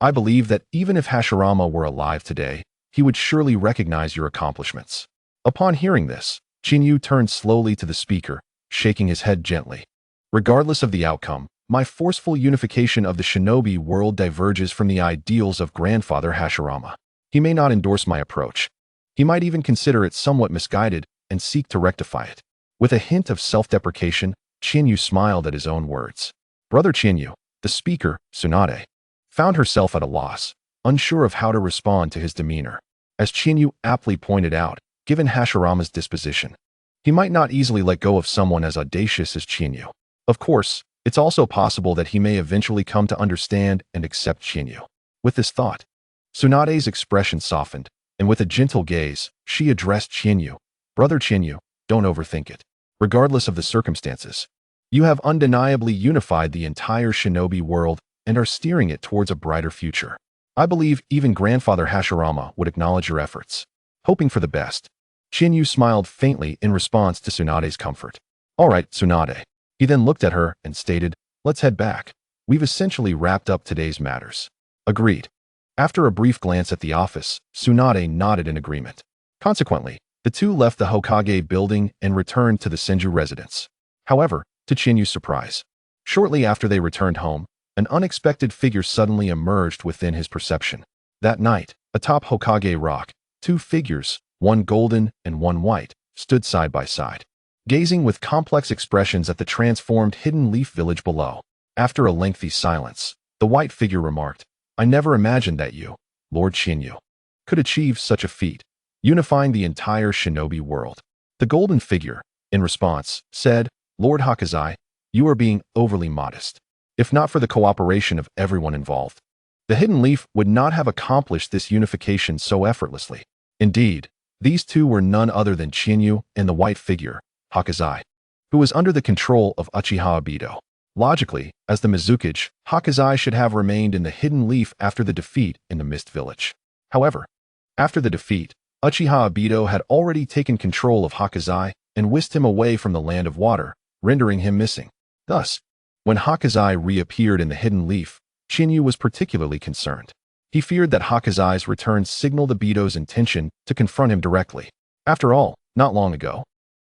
I believe that even if Hashirama were alive today, he would surely recognize your accomplishments." Upon hearing this, Chinyu turned slowly to the speaker, shaking his head gently. "Regardless of the outcome, my forceful unification of the Shinobi world diverges from the ideals of Grandfather Hashirama. He may not endorse my approach. He might even consider it somewhat misguided and seek to rectify it." With a hint of self-deprecation, Chinyu smiled at his own words. Brother Chinyu, the speaker, Tsunade, found herself at a loss, unsure of how to respond to his demeanor. As Chinyu aptly pointed out, given Hashirama's disposition, he might not easily let go of someone as audacious as Chinyu. Of course, it's also possible that he may eventually come to understand and accept Chinyu. With this thought, Tsunade's expression softened, and with a gentle gaze, she addressed Chinyu. "Brother Chinyu, don't overthink it. Regardless of the circumstances, you have undeniably unified the entire Shinobi world and are steering it towards a brighter future. I believe even Grandfather Hashirama would acknowledge your efforts." Hoping for the best, Chinyu smiled faintly in response to Tsunade's comfort. "All right, Tsunade." He then looked at her and stated, "Let's head back. We've essentially wrapped up today's matters." Agreed. After a brief glance at the office, Tsunade nodded in agreement. Consequently, the two left the Hokage building and returned to the Senju residence. However, to Chinyu's surprise, shortly after they returned home, an unexpected figure suddenly emerged within his perception. That night, atop Hokage Rock, 2 figures, one golden and one white, stood side by side, gazing with complex expressions at the transformed Hidden Leaf Village below. After a lengthy silence, the white figure remarked, "I never imagined that you, Lord Chinyu, could achieve such a feat, unifying the entire Shinobi world." The golden figure, in response, said, "Lord Hokage, you are being overly modest. If not for the cooperation of everyone involved, the Hidden Leaf would not have accomplished this unification so effortlessly." Indeed, these two were none other than Chinyu and the white figure, Hokage, who was under the control of Uchiha Obito. Logically, as the Mizukage, Hokage should have remained in the Hidden Leaf after the defeat in the Mist Village. However, after the defeat, Uchiha Obito had already taken control of Hokage and whisked him away from the Land of Water, rendering him missing. Thus, when Hokage reappeared in the Hidden Leaf, Chinyu was particularly concerned. He feared that Hokage's return signaled Obito's intention to confront him directly. After all, not long ago,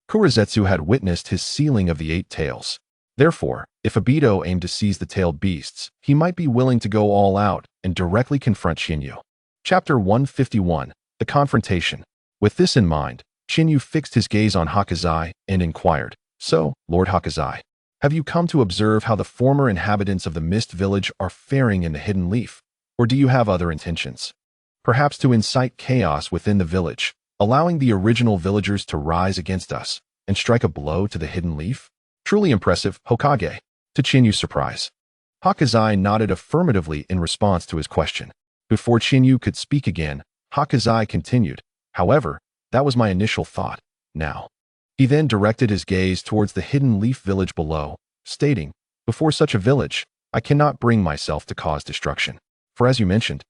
Kurizetsu had witnessed his sealing of the 8 tails. Therefore, if Obito aimed to seize the tailed beasts, he might be willing to go all out and directly confront Shinyu. Chapter 151, The Confrontation. With this in mind, Shinyu fixed his gaze on Hokage and inquired, "So, Lord Hokage, have you come to observe how the former inhabitants of the Mist Village are faring in the Hidden Leaf, or do you have other intentions? Perhaps to incite chaos within the village, allowing the original villagers to rise against us and strike a blow to the Hidden Leaf?" Truly impressive, Hokage. To Chinyu's surprise, Hokage nodded affirmatively in response to his question. Before Chinyu could speak again, Hokage continued, "However, that was my initial thought. Now." He then directed his gaze towards the Hidden Leaf village below, stating, "Before such a village, I cannot bring myself to cause destruction. For as you mentioned,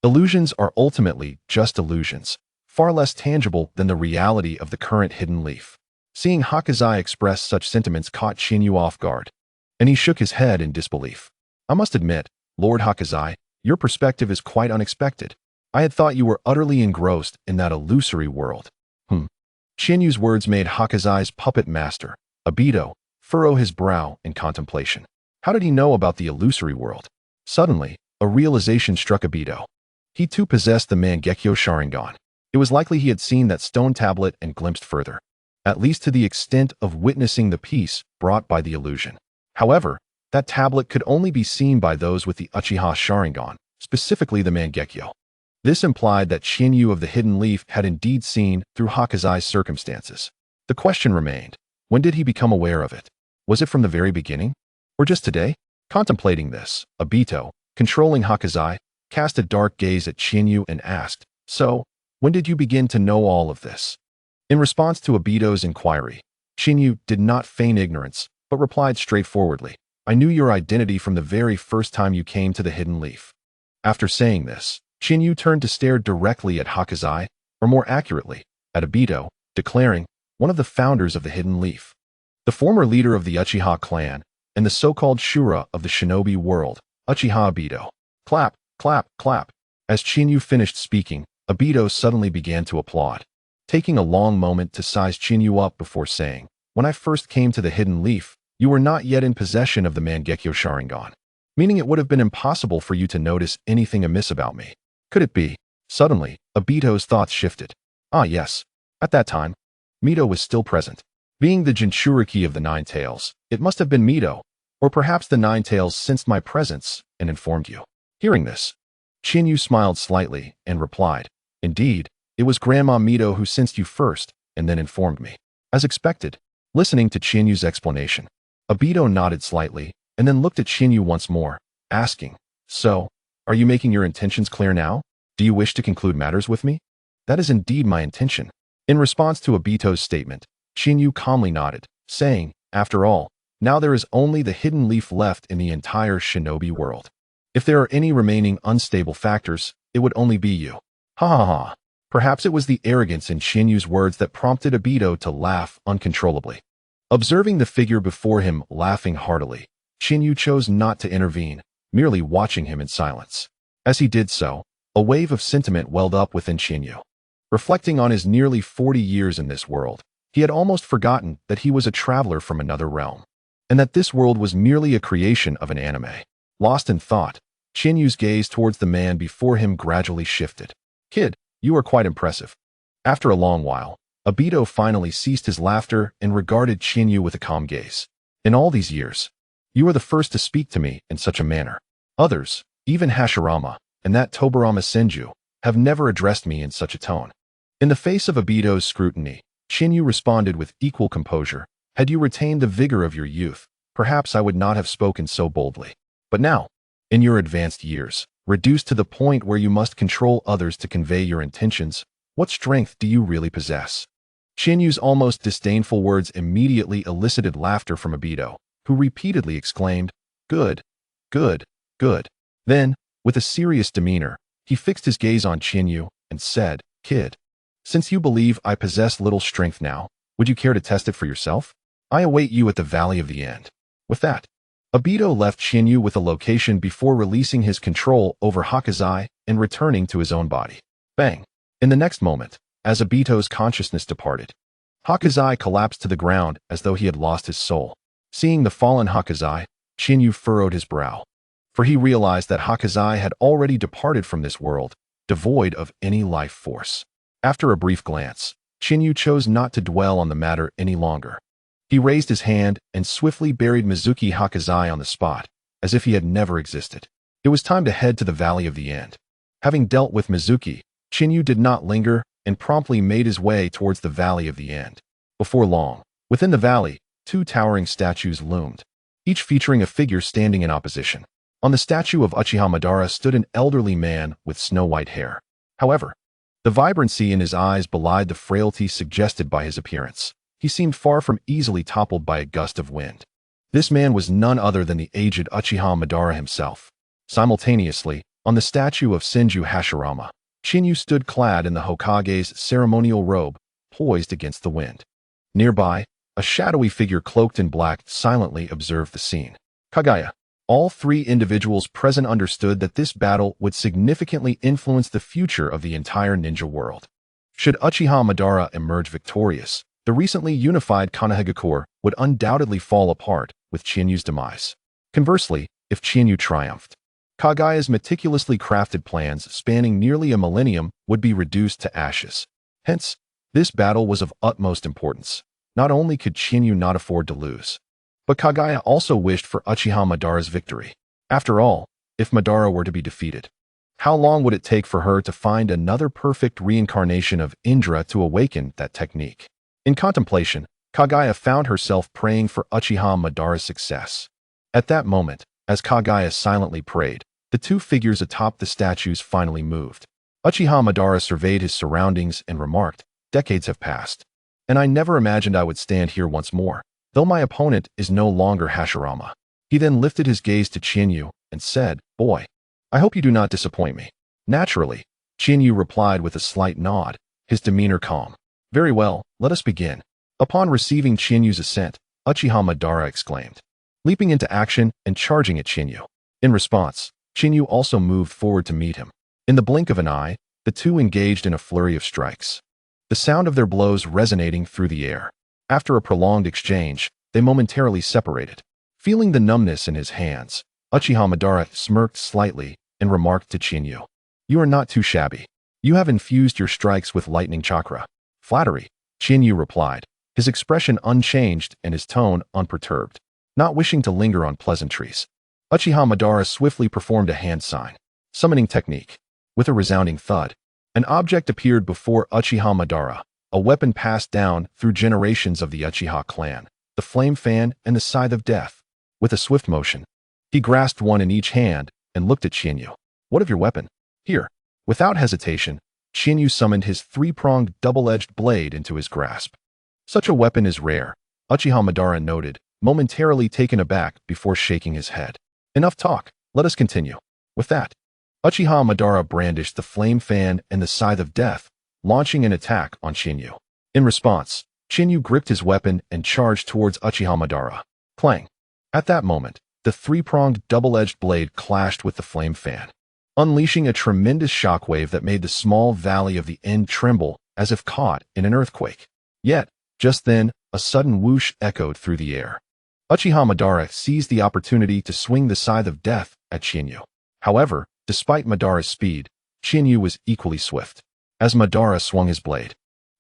illusions are ultimately just illusions, far less tangible than the reality of the current Hidden Leaf." Seeing Hokage express such sentiments caught Shinyu off guard, and he shook his head in disbelief. "I must admit, Lord Hokage, your perspective is quite unexpected. I had thought you were utterly engrossed in that illusory world." Shinyu's words made Hokage's puppet master, Obito, furrow his brow in contemplation. How did he know about the illusory world? Suddenly, a realization struck Obito. He too possessed the Mangekyo Sharingan. It was likely he had seen that stone tablet and glimpsed further, at least to the extent of witnessing the peace brought by the illusion. However, that tablet could only be seen by those with the Uchiha Sharingan, specifically the Mangekyo. This implied that Shinyu of the Hidden Leaf had indeed seen through Hakaze's circumstances. The question remained, when did he become aware of it? Was it from the very beginning? Or just today? Contemplating this, Obito, controlling Hokage, cast a dark gaze at Shinyu and asked, "So, when did you begin to know all of this?" In response to Obito's inquiry, Shinyu did not feign ignorance, but replied straightforwardly, "I knew your identity from the very first time you came to the Hidden Leaf." After saying this, Shinyu turned to stare directly at Hokage, or more accurately, at Obito, declaring, "One of the founders of the Hidden Leaf, the former leader of the Uchiha clan, and the so-called Shura of the shinobi world, Uchiha Obito." Clap, clap, clap. As Shinyu finished speaking, Obito suddenly began to applaud, taking a long moment to size Shinyu up before saying, "When I first came to the Hidden Leaf, you were not yet in possession of the Mangekyo Sharingan, meaning it would have been impossible for you to notice anything amiss about me. Could it be?" Suddenly, Obito's thoughts shifted. Ah yes, at that time, Mito was still present. Being the Jinchuriki of the Nine Tails, it must have been Mito, or perhaps the Nine Tails sensed my presence and informed you. Hearing this, Shinyu smiled slightly and replied, "Indeed, it was Grandma Mito who sensed you first and then informed me." As expected, listening to Shinyu's explanation, Obito nodded slightly and then looked at Shinyu once more, asking, "So, are you making your intentions clear now? Do you wish to conclude matters with me?" "That is indeed my intention." In response to Obito's statement, Shinyu calmly nodded, saying, "After all, now there is only the Hidden Leaf left in the entire shinobi world. If there are any remaining unstable factors, it would only be you." Ha ha ha. Perhaps it was the arrogance in Shinyu's words that prompted Obito to laugh uncontrollably. Observing the figure before him laughing heartily, Shinyu chose not to intervene, merely watching him in silence. As he did so, a wave of sentiment welled up within Shinyu. Reflecting on his nearly 40 years in this world, he had almost forgotten that he was a traveler from another realm, and that this world was merely a creation of an anime. Lost in thought, Shinyu's gaze towards the man before him gradually shifted. "Kid, you are quite impressive." After a long while, Obito finally ceased his laughter and regarded Shinyu with a calm gaze. "In all these years, you are the first to speak to me in such a manner. Others, even Hashirama and that Tobarama Senju, have never addressed me in such a tone." In the face of Obito's scrutiny, Shinyu responded with equal composure, "Had you retained the vigor of your youth, perhaps I would not have spoken so boldly. But now, in your advanced years, reduced to the point where you must control others to convey your intentions, what strength do you really possess?" Shinyu's almost disdainful words immediately elicited laughter from Obito, who repeatedly exclaimed, "Good, good, good." Then, with a serious demeanor, he fixed his gaze on Shinyu and said, "Kid, since you believe I possess little strength now, would you care to test it for yourself? I await you at the Valley of the End." With that, Obito left Shinyu with a location before releasing his control over Hokage and returning to his own body. Bang! In the next moment, As Obito's consciousness departed, Hokage collapsed to the ground as though he had lost his soul. Seeing the fallen Hokage, Shinyu furrowed his brow, for he realized that Hokage had already departed from this world, devoid of any life force. After a brief glance, Shinyu chose not to dwell on the matter any longer. He raised his hand and swiftly buried Mizuki Hokage on the spot, as if he had never existed. It was time to head to the Valley of the End. Having dealt with Mizuki, Shinyu did not linger and promptly made his way towards the Valley of the End. Before long, within the valley, two towering statues loomed, each featuring a figure standing in opposition. On the statue of Uchiha Madara stood an elderly man with snow-white hair. However, the vibrancy in his eyes belied the frailty suggested by his appearance. He seemed far from easily toppled by a gust of wind. This man was none other than the aged Uchiha Madara himself. Simultaneously, on the statue of Senju Hashirama, Shinyu stood clad in the Hokage's ceremonial robe, poised against the wind. Nearby, a shadowy figure cloaked in black silently observed the scene. Kaguya. All three individuals present understood that this battle would significantly influence the future of the entire ninja world. Should Uchiha Madara emerge victorious, the recently unified Konoha would undoubtedly fall apart with Chinyu's demise. Conversely, if Chinyu triumphed, Kaguya's meticulously crafted plans spanning nearly a millennium would be reduced to ashes. Hence, this battle was of utmost importance. Not only could Chinyu not afford to lose, but Kaguya also wished for Uchiha Madara's victory. After all, if Madara were to be defeated, how long would it take for her to find another perfect reincarnation of Indra to awaken that technique? In contemplation, Kaguya found herself praying for Uchiha Madara's success. At that moment, as Kaguya silently prayed, the two figures atop the statues finally moved. Uchiha Madara surveyed his surroundings and remarked, "Decades have passed, and I never imagined I would stand here once more, though my opponent is no longer Hashirama." He then lifted his gaze to Chinyu and said, "Boy, I hope you do not disappoint me." Naturally, Chinyu replied with a slight nod, his demeanor calm. "Very well, let us begin." Upon receiving Chinyu's assent, Uchiha Madara exclaimed, leaping into action and charging at Chinyu. In response, Chinyu also moved forward to meet him. In the blink of an eye, the two engaged in a flurry of strikes, the sound of their blows resonating through the air. After a prolonged exchange, they momentarily separated. Feeling the numbness in his hands, Uchiha Madara smirked slightly and remarked to Chinyu, "You are not too shabby. You have infused your strikes with lightning chakra." "Flattery," Chinyu replied, his expression unchanged and his tone unperturbed. Not wishing to linger on pleasantries, Uchiha Madara swiftly performed a hand sign, summoning technique. With a resounding thud, an object appeared before Uchiha Madara, a weapon passed down through generations of the Uchiha clan, the flame fan and the scythe of death. With a swift motion, he grasped one in each hand and looked at Chinyu. "What of your weapon?" "Here." Without hesitation, Chinyu summoned his three-pronged double-edged blade into his grasp. "Such a weapon is rare," Uchiha Madara noted, momentarily taken aback before shaking his head. "Enough talk, let us continue." With that, Uchiha Madara brandished the flame fan and the scythe of death, launching an attack on Chinyu. In response, Chinyu gripped his weapon and charged towards Uchiha Madara. Clang! At that moment, the three-pronged double-edged blade clashed with the flame fan, unleashing a tremendous shockwave that made the small valley of the End tremble as if caught in an earthquake. Yet, just then, a sudden whoosh echoed through the air. Uchiha Madara seized the opportunity to swing the scythe of death at Chinyu. However, despite Madara's speed, Chinyu was equally swift. As Madara swung his blade,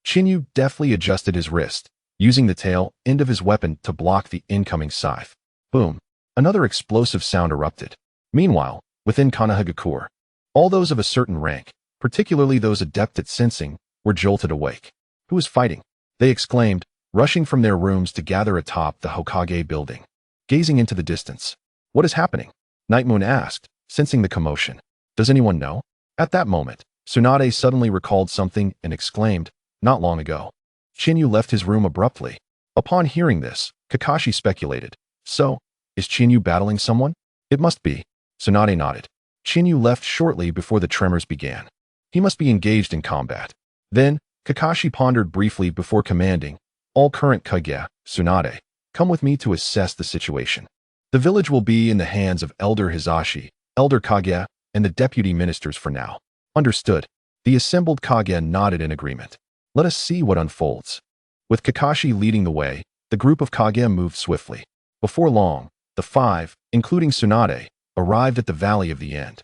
Chinyu deftly adjusted his wrist, using the tail end of his weapon to block the incoming scythe. Boom! Another explosive sound erupted. Meanwhile, within Konoha, all those of a certain rank, particularly those adept at sensing, were jolted awake. "Who is fighting?" they exclaimed, rushing from their rooms to gather atop the Hokage building. Gazing into the distance, "What is happening?" Night Moon asked, sensing the commotion. "Does anyone know?" At that moment, Tsunade suddenly recalled something and exclaimed, "Not long ago, Chinyu left his room abruptly." Upon hearing this, Kakashi speculated, "So, is Chinyu battling someone?" "It must be." Tsunade nodded. "Chinyu left shortly before the tremors began. He must be engaged in combat." Then, Kakashi pondered briefly before commanding, "All current Kage, Tsunade, come with me to assess the situation. The village will be in the hands of Elder Hizashi, Elder Kage, and the deputy ministers for now." "Understood." The assembled Kage nodded in agreement. Let us see what unfolds. With Kakashi leading the way, the group of Kage moved swiftly. Before long, the five, including Tsunade, arrived at the Valley of the End.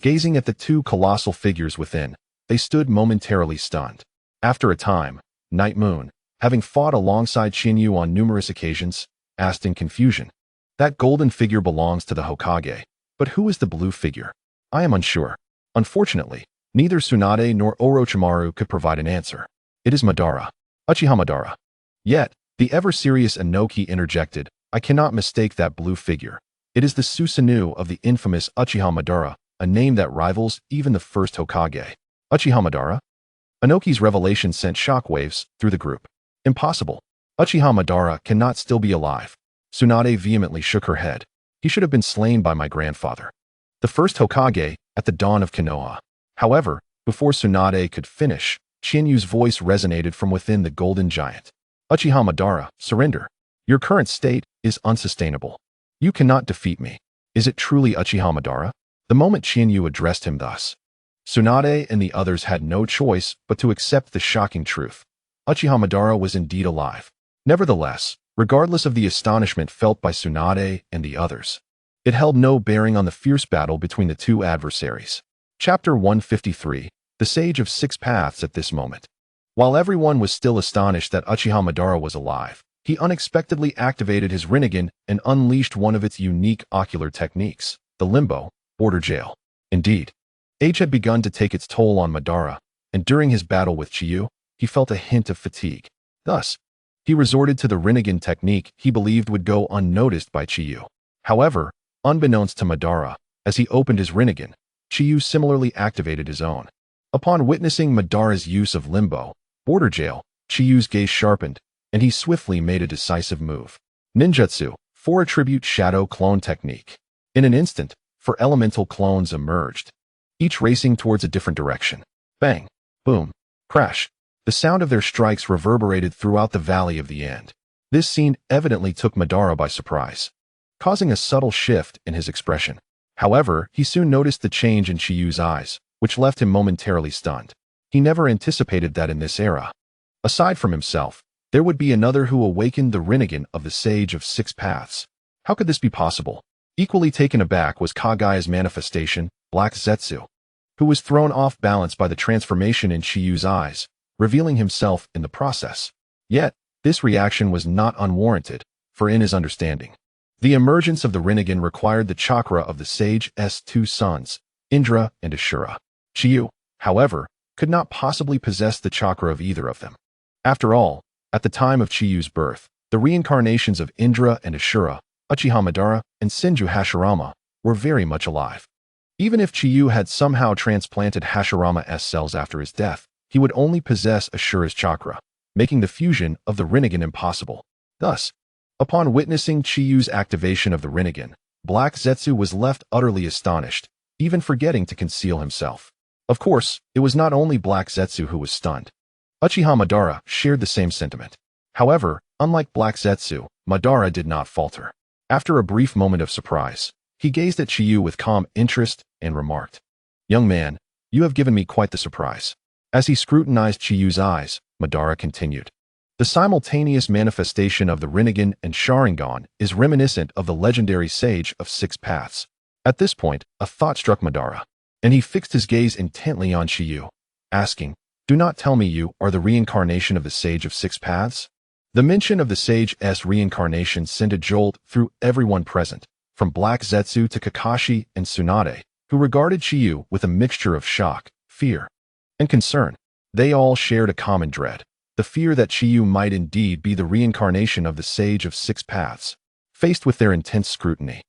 Gazing at the two colossal figures within, they stood momentarily stunned. After a time, Night Moon, having fought alongside Shinyu on numerous occasions, asked in confusion, "That golden figure belongs to the Hokage, but who is the blue figure? I am unsure." Unfortunately, neither Tsunade nor Orochimaru could provide an answer. "It is Madara. Uchiha Madara." Yet, the ever-serious Inoki interjected, "I cannot mistake that blue figure. It is the Susanoo of the infamous Uchiha Madara, a name that rivals even the first Hokage." Uchiha Madara? Inoki's revelation sent shockwaves through the group. "Impossible. Uchiha Madara cannot still be alive." Tsunade vehemently shook her head. "He should have been slain by my grandfather, the first Hokage, at the dawn of Konoha." However, before Tsunade could finish, Chinyu's voice resonated from within the golden giant. "Uchiha Madara, surrender. Your current state is unsustainable. You cannot defeat me. Is it truly Uchiha Madara?" The moment Chinyu addressed him thus, Tsunade and the others had no choice but to accept the shocking truth. Uchiha Madara was indeed alive. Nevertheless, regardless of the astonishment felt by Tsunade and the others, it held no bearing on the fierce battle between the two adversaries. Chapter 153, The Sage of Six Paths. At this moment, while everyone was still astonished that Uchiha Madara was alive, he unexpectedly activated his Rinnegan and unleashed one of its unique ocular techniques, the Limbo, Border Jail. Indeed, age had begun to take its toll on Madara, and during his battle with Chiyu, he felt a hint of fatigue. Thus, he resorted to the Rinnegan technique he believed would go unnoticed by Chiyu. However, unbeknownst to Madara, as he opened his Rinnegan, Chiyu similarly activated his own. Upon witnessing Madara's use of Limbo, Border Jail, Chiyu's gaze sharpened, and he swiftly made a decisive move. Ninjutsu, 4 Attribute Shadow Clone Technique. In an instant, 4 elemental clones emerged, each racing towards a different direction. Bang! Boom! Crash! The sound of their strikes reverberated throughout the Valley of the End. This scene evidently took Madara by surprise, causing a subtle shift in his expression. However, he soon noticed the change in Chiyu's eyes, which left him momentarily stunned. He never anticipated that in this era, aside from himself, there would be another who awakened the Rinnegan of the Sage of Six Paths. How could this be possible? Equally taken aback was Kagaya's manifestation, Black Zetsu, who was thrown off balance by the transformation in Chiyu's eyes, revealing himself in the process. Yet, this reaction was not unwarranted, for in his understanding, the emergence of the Rinnegan required the chakra of the Sage's 2 sons, Indra and Ashura. Chiyu, however, could not possibly possess the chakra of either of them. After all, at the time of Chiyu's birth, the reincarnations of Indra and Ashura, Uchiha Madara, and Senju Hashirama were very much alive. Even if Chiyu had somehow transplanted Hashirama's cells after his death, he would only possess Ashura's chakra, making the fusion of the Rinnegan impossible. Thus, upon witnessing Chiyu's activation of the Rinnegan, Black Zetsu was left utterly astonished, even forgetting to conceal himself. Of course, it was not only Black Zetsu who was stunned. Uchiha Madara shared the same sentiment. However, unlike Black Zetsu, Madara did not falter. After a brief moment of surprise, he gazed at Chiyu with calm interest and remarked, "Young man, you have given me quite the surprise." As he scrutinized Chiyu's eyes, Madara continued, "The simultaneous manifestation of the Rinnegan and Sharingan is reminiscent of the legendary Sage of Six Paths." At this point, a thought struck Madara, and he fixed his gaze intently on Chiyu, asking, "Do not tell me you are the reincarnation of the Sage of Six Paths?" The mention of the Sage's reincarnation sent a jolt through everyone present, from Black Zetsu to Kakashi and Tsunade, who regarded Chiyu with a mixture of shock, fear, and concern. They all shared a common dread, the fear that Chiyu might indeed be the reincarnation of the Sage of Six Paths. Faced with their intense scrutiny,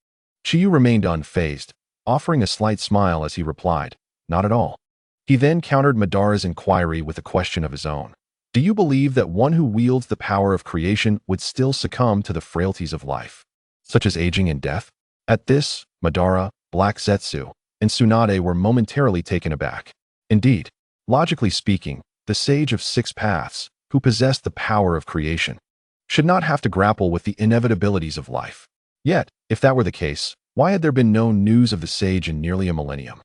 Chiyu remained unfazed, offering a slight smile as he replied, "Not at all." He then countered Madara's inquiry with a question of his own. "Do you believe that one who wields the power of creation would still succumb to the frailties of life, such as aging and death?" At this, Madara, Black Zetsu, and Tsunade were momentarily taken aback. Indeed, logically speaking, the Sage of Six Paths, who possessed the power of creation, should not have to grapple with the inevitabilities of life. Yet, if that were the case, why had there been no news of the sage in nearly a millennium?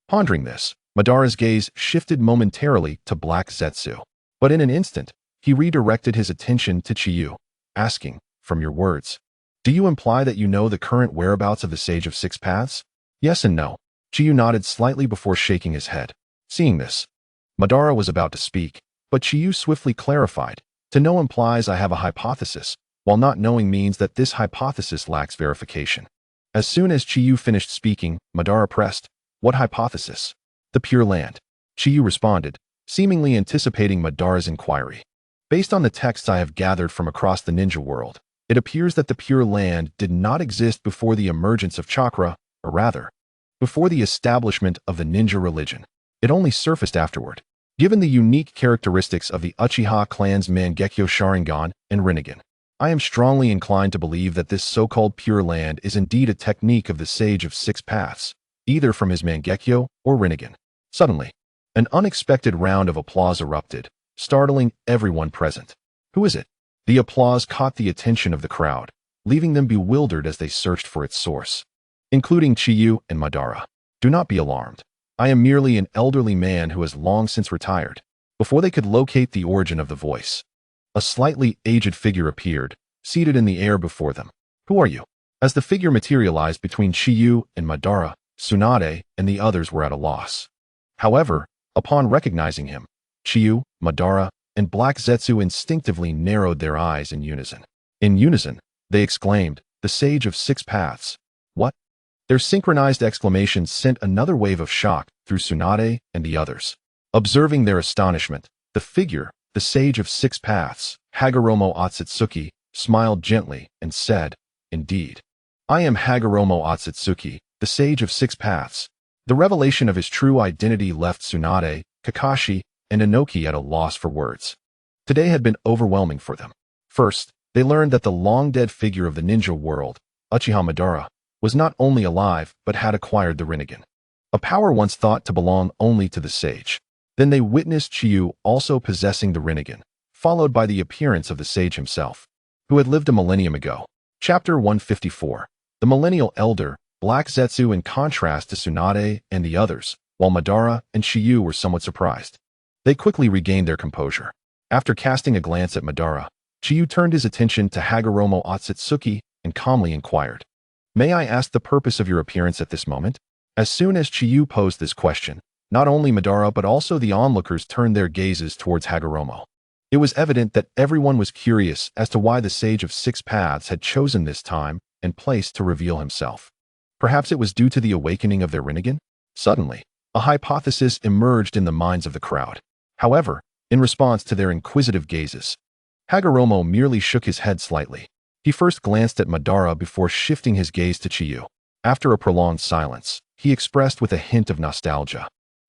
Pondering this, Madara's gaze shifted momentarily to Black Zetsu. But in an instant, he redirected his attention to Chiyu, asking, "From your words, do you imply that you know the current whereabouts of the Sage of Six Paths?" "Yes and no." Chiyu nodded slightly before shaking his head. Seeing this, Madara was about to speak, but Chiyu swiftly clarified, "To know implies I have a hypothesis, while not knowing means that this hypothesis lacks verification." As soon as Chiyu finished speaking, Madara pressed, "What hypothesis?" "The Pure Land." Chiyu responded, seemingly anticipating Madara's inquiry. "Based on the texts I have gathered from across the ninja world, it appears that the Pure Land did not exist before the emergence of Chakra, or rather, before the establishment of the ninja religion. It only surfaced afterward. Given the unique characteristics of the Uchiha clan's Mangekyo Sharingan and Rinnegan, I am strongly inclined to believe that this so-called Pure Land is indeed a technique of the Sage of Six Paths, either from his Mangekyo or Rinnegan." Suddenly, an unexpected round of applause erupted, startling everyone present. "Who is it?" The applause caught the attention of the crowd, leaving them bewildered as they searched for its source, including Chiyu and Madara. "Do not be alarmed. I am merely an elderly man who has long since retired." Before they could locate the origin of the voice, a slightly aged figure appeared, seated in the air before them. "Who are you?" As the figure materialized between Chiyu and Madara, Tsunade and the others were at a loss. However, upon recognizing him, Chiyu, Madara, and Black Zetsu instinctively narrowed their eyes in unison. In unison, they exclaimed, "The Sage of Six Paths." "What?" Their synchronized exclamations sent another wave of shock through Tsunade and the others. Observing their astonishment, the figure, the Sage of Six Paths, Hagoromo Otsutsuki, smiled gently and said, "Indeed. I am Hagoromo Otsutsuki, the Sage of Six Paths." The revelation of his true identity left Tsunade, Kakashi, and Inoki at a loss for words. Today had been overwhelming for them. First, they learned that the long-dead figure of the ninja world, Uchiha Madara, was not only alive but had acquired the Rinnegan, a power once thought to belong only to the sage. Then they witnessed Chiyu also possessing the Rinnegan, followed by the appearance of the sage himself, who had lived a millennium ago. Chapter 154. The Millennial Elder, Black Zetsu in contrast to Tsunade and the others, while Madara and Chiyu were somewhat surprised. They quickly regained their composure. After casting a glance at Madara, Chiyu turned his attention to Hagoromo Otsutsuki and calmly inquired, "May I ask the purpose of your appearance at this moment?" As soon as Chiyu posed this question, not only Madara but also the onlookers turned their gazes towards Hagoromo. It was evident that everyone was curious as to why the Sage of Six Paths had chosen this time and place to reveal himself. Perhaps it was due to the awakening of their Rinnegan? Suddenly, a hypothesis emerged in the minds of the crowd. However, in response to their inquisitive gazes, Hagoromo merely shook his head slightly. He first glanced at Madara before shifting his gaze to Chiyu. After a prolonged silence, he expressed with a hint of nostalgia,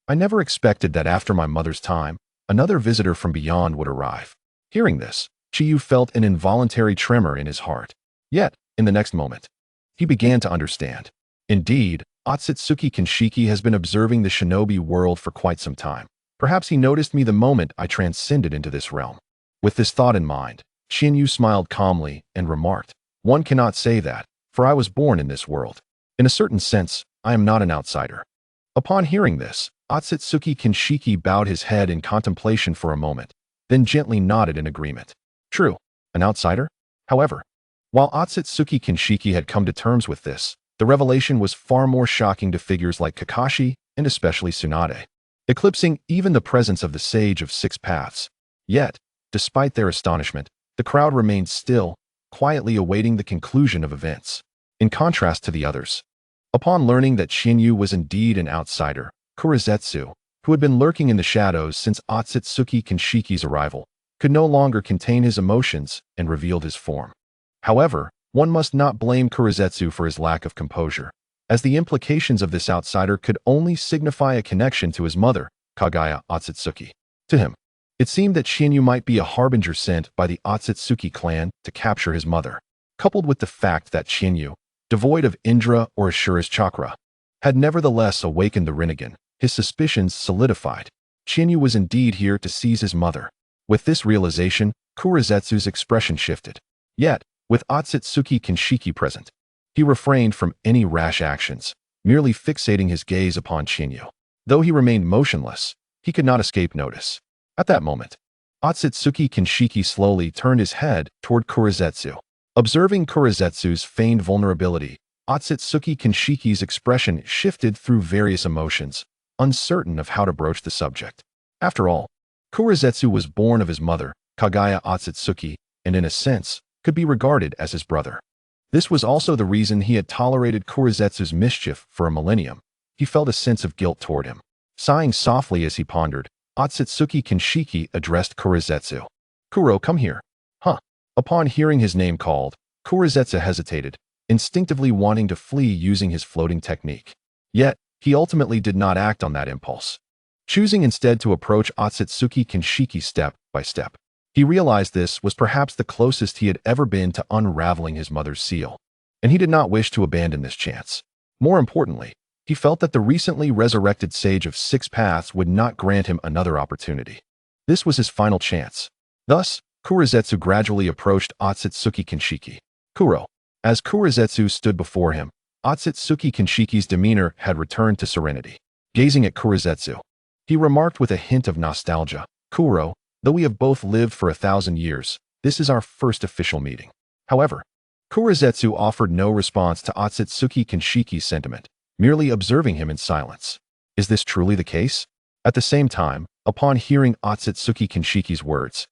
"I never expected that after my mother's time, another visitor from beyond would arrive." Hearing this, Chiyu felt an involuntary tremor in his heart. Yet, in the next moment, he began to understand. Indeed, Otsutsuki Kinshiki has been observing the shinobi world for quite some time. Perhaps he noticed me the moment I transcended into this realm. With this thought in mind, Shinyu smiled calmly and remarked, "One cannot say that, for I was born in this world. In a certain sense, I am not an outsider." Upon hearing this, Otsutsuki Kinshiki bowed his head in contemplation for a moment, then gently nodded in agreement. True, an outsider? However, while Otsutsuki Kinshiki had come to terms with this, the revelation was far more shocking to figures like Kakashi and especially Tsunade, eclipsing even the presence of the Sage of Six Paths. Yet, despite their astonishment, the crowd remained still, quietly awaiting the conclusion of events. In contrast to the others, upon learning that Shinyu was indeed an outsider, Kurizetsu, who had been lurking in the shadows since Otsutsuki Kinshiki's arrival, could no longer contain his emotions and revealed his form. However, one must not blame Kurizetsu for his lack of composure, as the implications of this outsider could only signify a connection to his mother, Kagaya Otsutsuki. To him, it seemed that Shinyu might be a harbinger sent by the Otsutsuki clan to capture his mother, coupled with the fact that Shinyu, devoid of Indra or Ashura's chakra, had nevertheless awakened the Rinnegan. His suspicions solidified. Shinyu was indeed here to seize his mother. With this realization, Kurizetsu's expression shifted. Yet, with Otsutsuki Kinshiki present, he refrained from any rash actions, merely fixating his gaze upon Shinyu. Though he remained motionless, he could not escape notice. At that moment, Otsutsuki Kinshiki slowly turned his head toward Kurizetsu. Observing Kurizetsu's feigned vulnerability, Otsutsuki Kinshiki's expression shifted through various emotions, uncertain of how to broach the subject. After all, Kurizetsu was born of his mother, Kagaya Otsutsuki, and in a sense, could be regarded as his brother. This was also the reason he had tolerated Kurizetsu's mischief for a millennium. He felt a sense of guilt toward him. Sighing softly as he pondered, Otsutsuki Kinshiki addressed Kurizetsu. "Kuro, come here." Huh. Upon hearing his name called, Kurizetsu hesitated, instinctively wanting to flee using his floating technique. Yet, he ultimately did not act on that impulse, choosing instead to approach Otsutsuki Kinshiki step by step. He realized this was perhaps the closest he had ever been to unraveling his mother's seal, and he did not wish to abandon this chance. More importantly, he felt that the recently resurrected Sage of Six Paths would not grant him another opportunity. This was his final chance. Thus, Kurizetsu gradually approached Otsutsuki Kinshiki. "Kuro." As Kurizetsu stood before him, Otsutsuki Kinshiki's demeanor had returned to serenity. Gazing at Kurizetsu, he remarked with a hint of nostalgia, "Kuro, though we have both lived for 1,000 years, this is our first official meeting." However, Kurizetsu offered no response to Otsutsuki Kinshiki's sentiment, merely observing him in silence. Is this truly the case? At the same time, upon hearing Otsutsuki Kinshiki's words,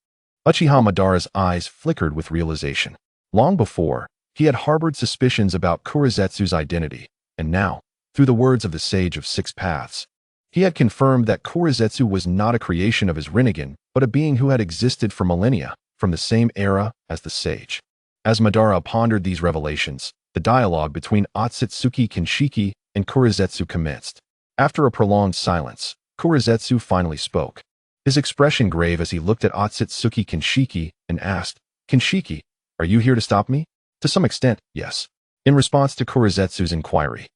Uchiha Madara's eyes flickered with realization. Long before, he had harbored suspicions about Kurizetsu's identity, and now, through the words of the Sage of Six Paths, he had confirmed that Kurizetsu was not a creation of his Rinnegan, but a being who had existed for millennia, from the same era as the Sage. As Madara pondered these revelations, the dialogue between Otsutsuki Kinshiki and Kurizetsu commenced. After a prolonged silence, Kurizetsu finally spoke, his expression grave as he looked at Otsutsuki Kinshiki and asked, "Kinshiki, are you here to stop me?" "To some extent, yes." In response to Kurizetsu's inquiry,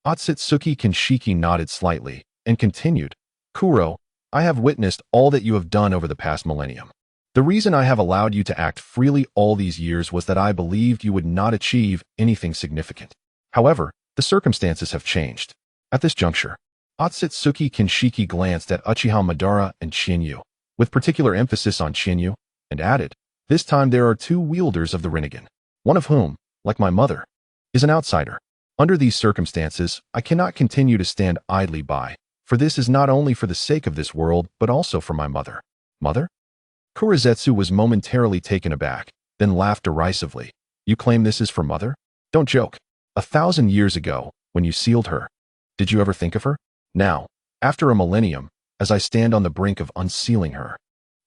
Otsutsuki Kinshiki nodded slightly and continued, "Kuro, I have witnessed all that you have done over the past millennium. The reason I have allowed you to act freely all these years was that I believed you would not achieve anything significant. However, the circumstances have changed." At this juncture, Otsutsuki Kinshiki glanced at Uchiha Madara and Shinyu, with particular emphasis on Shinyu, and added, "This time there are two wielders of the Rinnegan, one of whom, like my mother, is an outsider. Under these circumstances, I cannot continue to stand idly by, for this is not only for the sake of this world, but also for my mother." "Mother?" Kurizetsu was momentarily taken aback, then laughed derisively. "You claim this is for mother? Don't joke. 1,000 years ago, when you sealed her, did you ever think of her? Now, after a millennium, as I stand on the brink of unsealing her,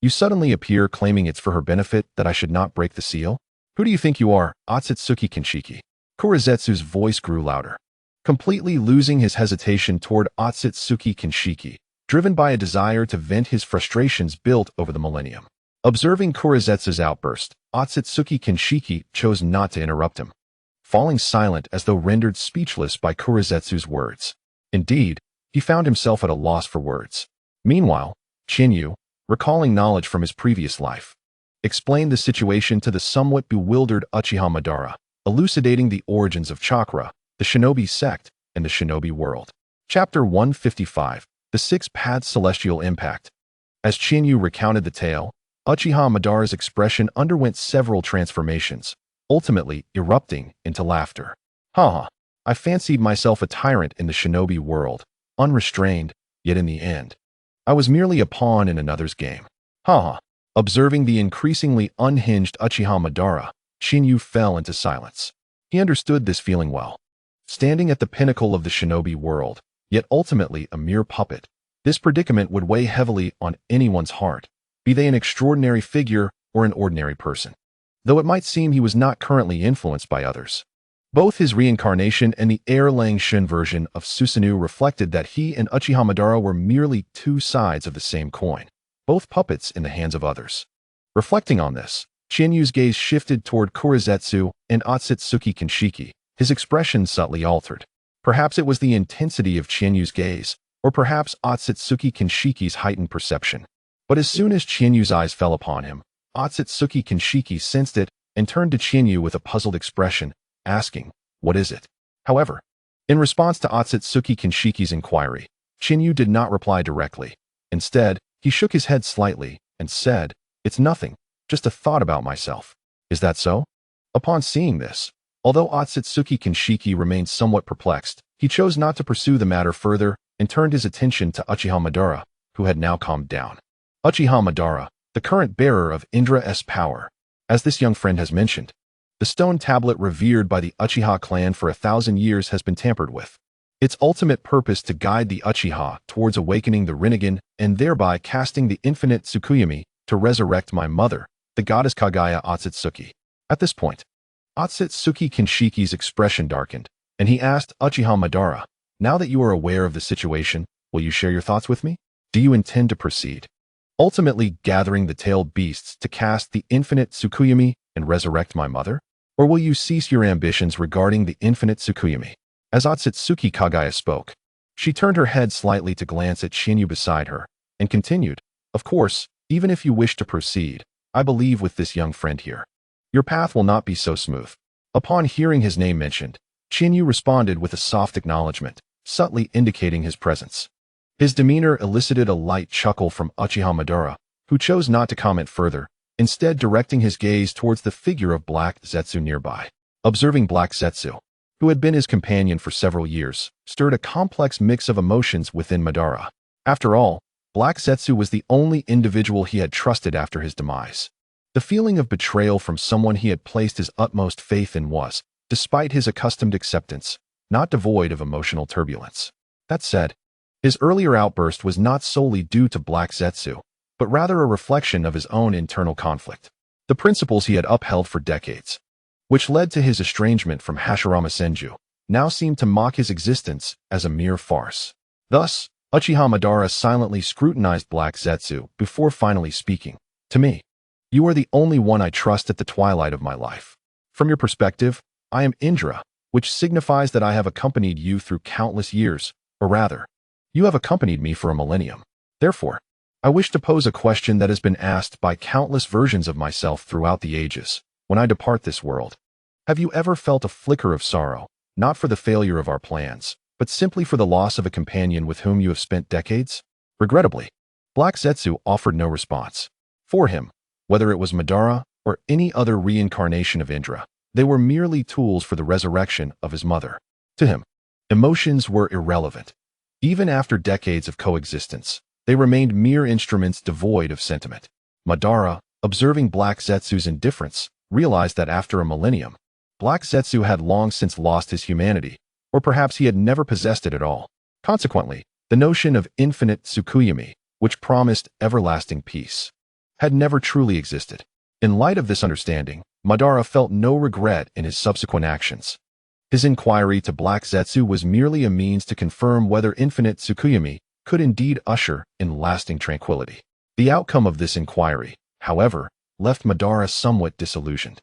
you suddenly appear claiming it's for her benefit that I should not break the seal? Who do you think you are, Otsutsuki Kinshiki?" Kurizetsu's voice grew louder, completely losing his hesitation toward Otsutsuki Kinshiki, driven by a desire to vent his frustrations built over the millennium. Observing Kurizetsu's outburst, Otsutsuki Kinshiki chose not to interrupt him, falling silent as though rendered speechless by Kurizetsu's words. Indeed, he found himself at a loss for words. Meanwhile, Shinyu, recalling knowledge from his previous life, explained the situation to the somewhat bewildered Uchiha Madara, elucidating the origins of Chakra, the shinobi sect, and the shinobi world. Chapter 155, The Six Paths Celestial Impact. As Shinyu recounted the tale, Uchiha Madara's expression underwent several transformations, ultimately erupting into laughter. "Haha, I fancied myself a tyrant in the shinobi world, unrestrained, yet in the end, I was merely a pawn in another's game. Haha." Observing the increasingly unhinged Uchiha Madara, Shinyu fell into silence. He understood this feeling well. Standing at the pinnacle of the shinobi world, yet ultimately a mere puppet, this predicament would weigh heavily on anyone's heart, be they an extraordinary figure or an ordinary person. Though it might seem he was not currently influenced by others. Both his reincarnation and the Air Lang Shun version of Susanoo reflected that he and Uchiha Madara were merely two sides of the same coin, both puppets in the hands of others. Reflecting on this, Shinyu's gaze shifted toward Kurizetsu and Otsutsuki Kinshiki, his expression subtly altered. Perhaps it was the intensity of Shinyu's gaze, or perhaps Otsutsuki Kinshiki's heightened perception. But as soon as Shinyu's eyes fell upon him, Otsutsuki Kinshiki sensed it and turned to Shinyu with a puzzled expression, asking, "What is it?" However, in response to Otsutsuki Kinshiki's inquiry, Shinyu did not reply directly. Instead, he shook his head slightly and said, It's nothing, just a thought about myself. Is that so? Upon seeing this, although Otsutsuki Kinshiki remained somewhat perplexed, he chose not to pursue the matter further and turned his attention to Uchiha Madara, who had now calmed down. Uchiha Madara, the current bearer of Indra's power. As this young friend has mentioned, the stone tablet revered by the Uchiha clan for 1,000 years has been tampered with. Its ultimate purpose to guide the Uchiha towards awakening the Rinnegan and thereby casting the infinite Tsukuyomi to resurrect my mother, the goddess Kaguya Otsutsuki. At this point, Otsutsuki Kinshiki's expression darkened, and he asked Uchiha Madara, "Now that you are aware of the situation, will you share your thoughts with me? Do you intend to proceed, ultimately gathering the tailed beasts to cast the infinite Tsukuyomi and resurrect my mother? Or will you cease your ambitions regarding the infinite Tsukuyomi?" As Otsutsuki Kaguya spoke, she turned her head slightly to glance at Shinyu beside her, and continued, "Of course, even if you wish to proceed, I believe with this young friend here, your path will not be so smooth." Upon hearing his name mentioned, Shinyu responded with a soft acknowledgement, subtly indicating his presence. His demeanor elicited a light chuckle from Uchiha Madara, who chose not to comment further, instead directing his gaze towards the figure of Black Zetsu nearby. Observing Black Zetsu, who had been his companion for several years, stirred a complex mix of emotions within Madara. After all, Black Zetsu was the only individual he had trusted after his demise. The feeling of betrayal from someone he had placed his utmost faith in was, despite his accustomed acceptance, not devoid of emotional turbulence. That said, his earlier outburst was not solely due to Black Zetsu, but rather a reflection of his own internal conflict. The principles he had upheld for decades, which led to his estrangement from Hashirama Senju, now seemed to mock his existence as a mere farce. Thus, Uchiha Madara silently scrutinized Black Zetsu before finally speaking. "To me, you are the only one I trust at the twilight of my life. From your perspective, I am Indra, which signifies that I have accompanied you through countless years, or rather, you have accompanied me for a millennium. Therefore, I wish to pose a question that has been asked by countless versions of myself throughout the ages. When I depart this world, have you ever felt a flicker of sorrow, not for the failure of our plans, but simply for the loss of a companion with whom you have spent decades?" Regrettably, Black Zetsu offered no response. For him, whether it was Madara or any other reincarnation of Indra, they were merely tools for the resurrection of his mother. To him, emotions were irrelevant. Even after decades of coexistence, they remained mere instruments devoid of sentiment. Madara, observing Black Zetsu's indifference, realized that after a millennium, Black Zetsu had long since lost his humanity, or perhaps he had never possessed it at all. Consequently, the notion of infinite Tsukuyomi, which promised everlasting peace, had never truly existed. In light of this understanding, Madara felt no regret in his subsequent actions. His inquiry to Black Zetsu was merely a means to confirm whether infinite Tsukuyomi could indeed usher in lasting tranquility. The outcome of this inquiry, however, left Madara somewhat disillusioned.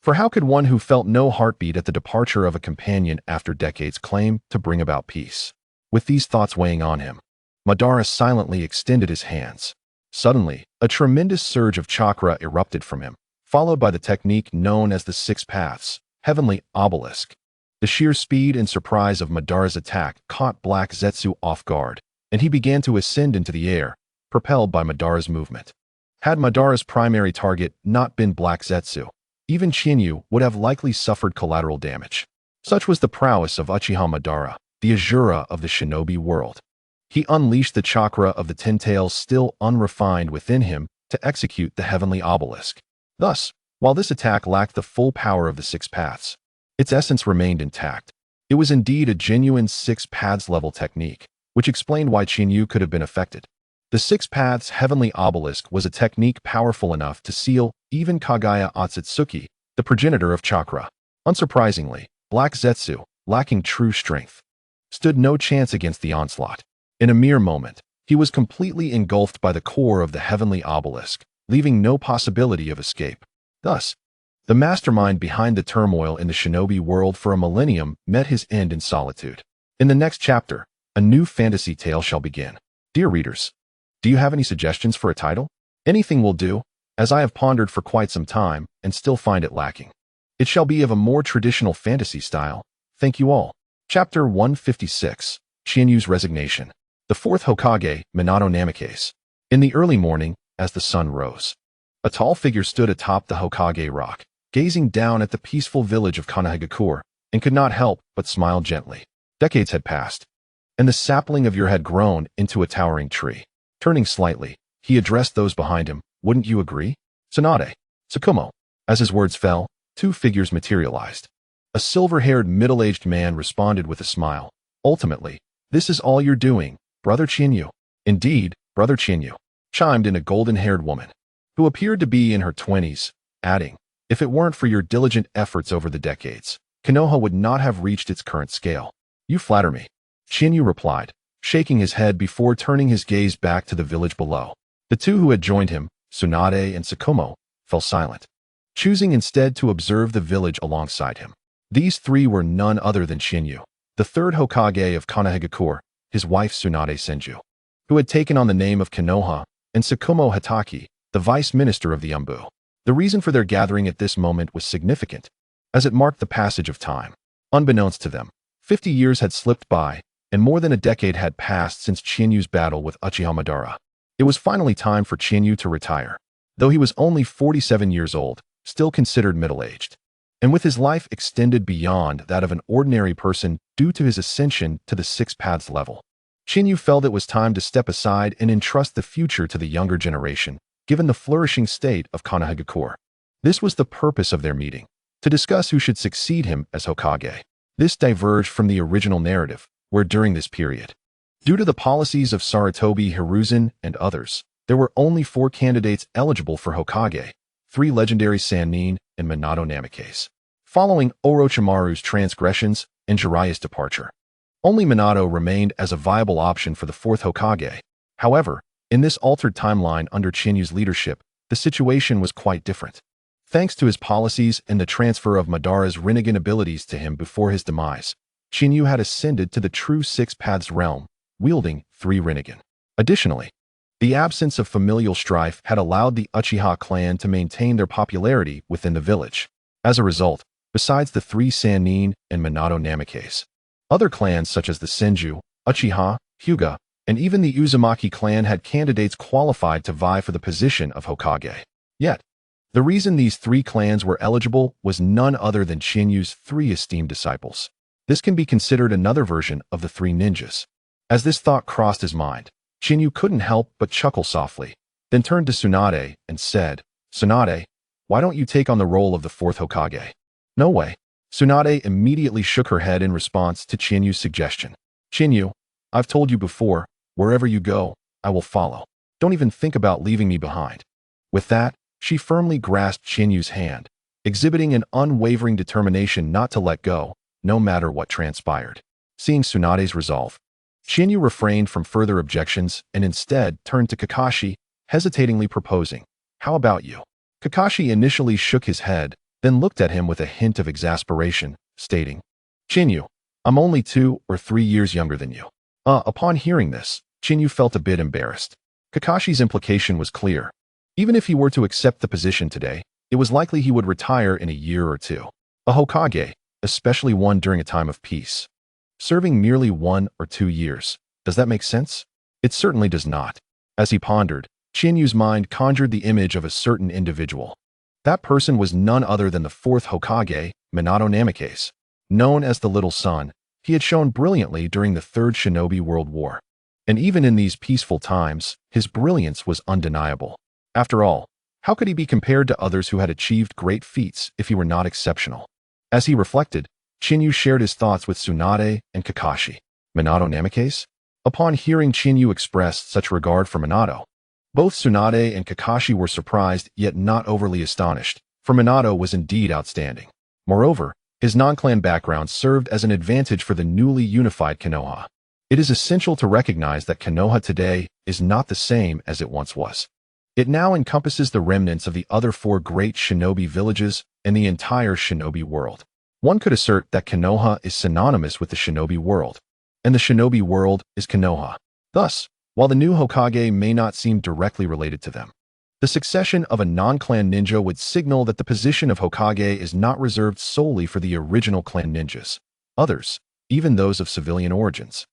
For how could one who felt no heartbeat at the departure of a companion after decades claim to bring about peace? With these thoughts weighing on him, Madara silently extended his hands. Suddenly, a tremendous surge of chakra erupted from him, followed by the technique known as the Six Paths, Heavenly Obelisk. The sheer speed and surprise of Madara's attack caught Black Zetsu off guard, and he began to ascend into the air, propelled by Madara's movement. Had Madara's primary target not been Black Zetsu, even Shinyu would have likely suffered collateral damage. Such was the prowess of Uchiha Madara, the Asura of the shinobi world. He unleashed the chakra of the Ten Tails still unrefined within him to execute the Heavenly Obelisk. Thus, while this attack lacked the full power of the Six Paths, its essence remained intact. It was indeed a genuine Six Paths level technique, which explained why Shinyu could have been affected. The Six Paths Heavenly Obelisk was a technique powerful enough to seal even Kaguya Otsutsuki, the progenitor of Chakra. Unsurprisingly, Black Zetsu, lacking true strength, stood no chance against the onslaught. In a mere moment, he was completely engulfed by the core of the Heavenly Obelisk, leaving no possibility of escape. Thus, the mastermind behind the turmoil in the shinobi world for a millennium met his end in solitude. In the next chapter, a new fantasy tale shall begin. Dear readers, do you have any suggestions for a title? Anything will do, as I have pondered for quite some time and still find it lacking. It shall be of a more traditional fantasy style. Thank you all. Chapter 156, Shinyu's Resignation. The fourth Hokage, Minato Namikaze. In the early morning, as the sun rose, A tall figure stood atop the Hokage rock, gazing down at the peaceful village of Konoha, and could not help but smile gently. Decades had passed, and the sapling of your had grown into a towering tree. Turning slightly, he addressed those behind him. Wouldn't you agree? Tsunade, Tsukumo. As his words fell, two figures materialized. A silver-haired middle-aged man responded with a smile. Ultimately, this is all you're doing, Brother Chinyu. Indeed, Brother Chinyu, chimed in a golden-haired woman, who appeared to be in her 20s, adding, if it weren't for your diligent efforts over the decades, Konoha would not have reached its current scale. You flatter me, Chinyu replied, shaking his head before turning his gaze back to the village below. The two who had joined him, Tsunade and Tsukumo, fell silent, choosing instead to observe the village alongside him. These three were none other than Chinyu, the third Hokage of Konoha, his wife Tsunade Senju, who had taken on the name of Konoha, and Tsukumo Hatake, the vice minister of the Umbu. The reason for their gathering at this moment was significant, as it marked the passage of time. Unbeknownst to them, 50 years had slipped by, and more than a decade had passed since Chinyu's battle with Uchiha Madara. It was finally time for Chinyu to retire, though he was only 47 years old, still considered middle-aged. And with his life extended beyond that of an ordinary person due to his ascension to the Six Paths level, Chinyu felt it was time to step aside and entrust the future to the younger generation, given the flourishing state of Konoha. This was the purpose of their meeting, to discuss who should succeed him as Hokage. This diverged from the original narrative, where during this period, due to the policies of Sarutobi Hiruzen and others, there were only 4 candidates eligible for Hokage, 3 legendary Sannin and Minato Namikaze. Following Orochimaru's transgressions and Jiraiya's departure, only Minato remained as a viable option for the 4th Hokage. However, in this altered timeline under Chinyu's leadership, the situation was quite different. Thanks to his policies and the transfer of Madara's Rinnegan abilities to him before his demise, Chinyu had ascended to the true Six Paths realm, wielding 3 Rinnegan. Additionally, the absence of familial strife had allowed the Uchiha clan to maintain their popularity within the village. As a result, besides the 3 Sannin and Minato Namikaze, other clans such as the Senju, Uchiha, Hyuga, and even the Uzumaki clan had candidates qualified to vie for the position of Hokage. Yet, the reason these 3 clans were eligible was none other than Chinyu's 3 esteemed disciples. This can be considered another version of the 3 ninjas. As this thought crossed his mind, Chinyu couldn't help but chuckle softly, then turned to Tsunade and said, Tsunade, why don't you take on the role of the 4th Hokage? No way. Tsunade immediately shook her head in response to Chinyu's suggestion. Chinyu, I've told you before, wherever you go, I will follow. Don't even think about leaving me behind. With that, she firmly grasped Chinyu's hand, exhibiting an unwavering determination not to let go, no matter what transpired. Seeing Tsunade's resolve, Chinyu refrained from further objections and instead turned to Kakashi, hesitatingly proposing, how about you? Kakashi initially shook his head, then looked at him with a hint of exasperation, stating, Chinyu, I'm only 2 or 3 years younger than you. Upon hearing this, Chinyu felt a bit embarrassed. Kakashi's implication was clear. Even if he were to accept the position today, it was likely he would retire in a year or 2. A Hokage, especially one during a time of peace, serving merely 1 or 2 years. Does that make sense? It certainly does not. As he pondered, Chinyu's mind conjured the image of a certain individual. That person was none other than the 4th Hokage, Minato Namikaze. Known as the Little Sun, he had shown brilliantly during the 3rd Shinobi World War. And even in these peaceful times, his brilliance was undeniable. After all, how could he be compared to others who had achieved great feats if he were not exceptional? As he reflected, Chinyu shared his thoughts with Tsunade and Kakashi. Minato Namikaze? Upon hearing Chinyu express such regard for Minato, both Tsunade and Kakashi were surprised yet not overly astonished, for Minato was indeed outstanding. Moreover, his non-clan background served as an advantage for the newly unified Konoha. It is essential to recognize that Konoha today is not the same as it once was. It now encompasses the remnants of the other 4 great shinobi villages and the entire shinobi world. One could assert that Konoha is synonymous with the shinobi world, and the shinobi world is Konoha. Thus, while the new Hokage may not seem directly related to them, the succession of a non-clan ninja would signal that the position of Hokage is not reserved solely for the original clan ninjas. Others, even those of civilian origins,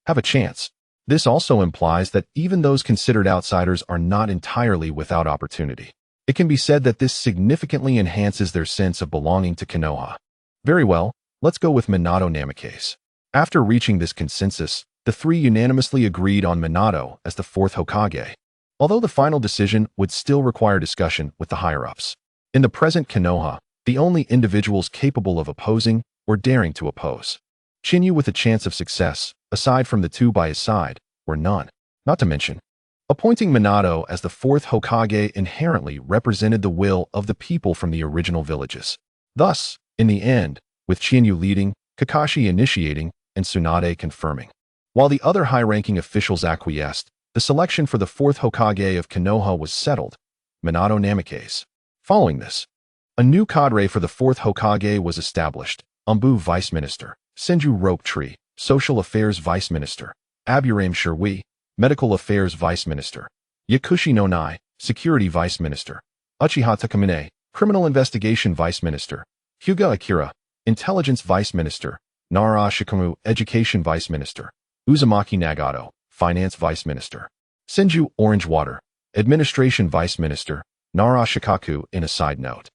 have a chance. This also implies that even those considered outsiders are not entirely without opportunity. It can be said that this significantly enhances their sense of belonging to Konoha. Very well, let's go with Minato Namikaze. After reaching this consensus, the three unanimously agreed on Minato as the fourth Hokage, although the final decision would still require discussion with the higher-ups. In the present Konoha, the only individuals capable of opposing or daring to oppose Shinju with a chance of success, aside from the two by his side, were none. Not to mention, appointing Minato as the fourth Hokage inherently represented the will of the people from the original villages. Thus, in the end, with Shinju leading, Kakashi initiating, and Tsunade confirming. While the other high-ranking officials acquiesced, the selection for the fourth Hokage of Konoha was settled, Minato Namikaze. Following this, a new cadre for the fourth Hokage was established: Umbu Vice Minister, Senju Rope Tree, Social Affairs Vice Minister, Aburame Shirui, Medical Affairs Vice Minister, Yakushi no Nai, Security Vice Minister, Uchiha Takamine, Criminal Investigation Vice Minister, Hyuga Akira, Intelligence Vice Minister, Nara Shikamu, Education Vice Minister, Uzumaki Nagato, Finance Vice Minister, Senju Orange Water, Administration Vice Minister, Nara Shikaku. In a side note,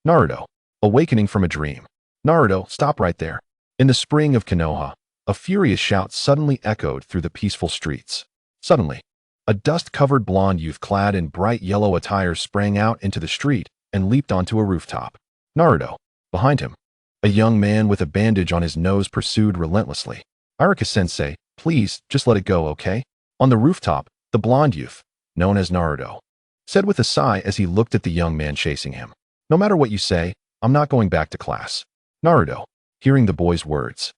Naruto, awakening from a dream. Naruto, stop right there. In the spring of Konoha, a furious shout suddenly echoed through the peaceful streets. Suddenly, a dust-covered blonde youth clad in bright yellow attire sprang out into the street and leaped onto a rooftop. Naruto, behind him, a young man with a bandage on his nose pursued relentlessly. Iruka-sensei, please, just let it go, okay? On the rooftop, the blonde youth, known as Naruto, said with a sigh as he looked at the young man chasing him. No matter what you say, I'm not going back to class. Naruto, hearing the boy's words,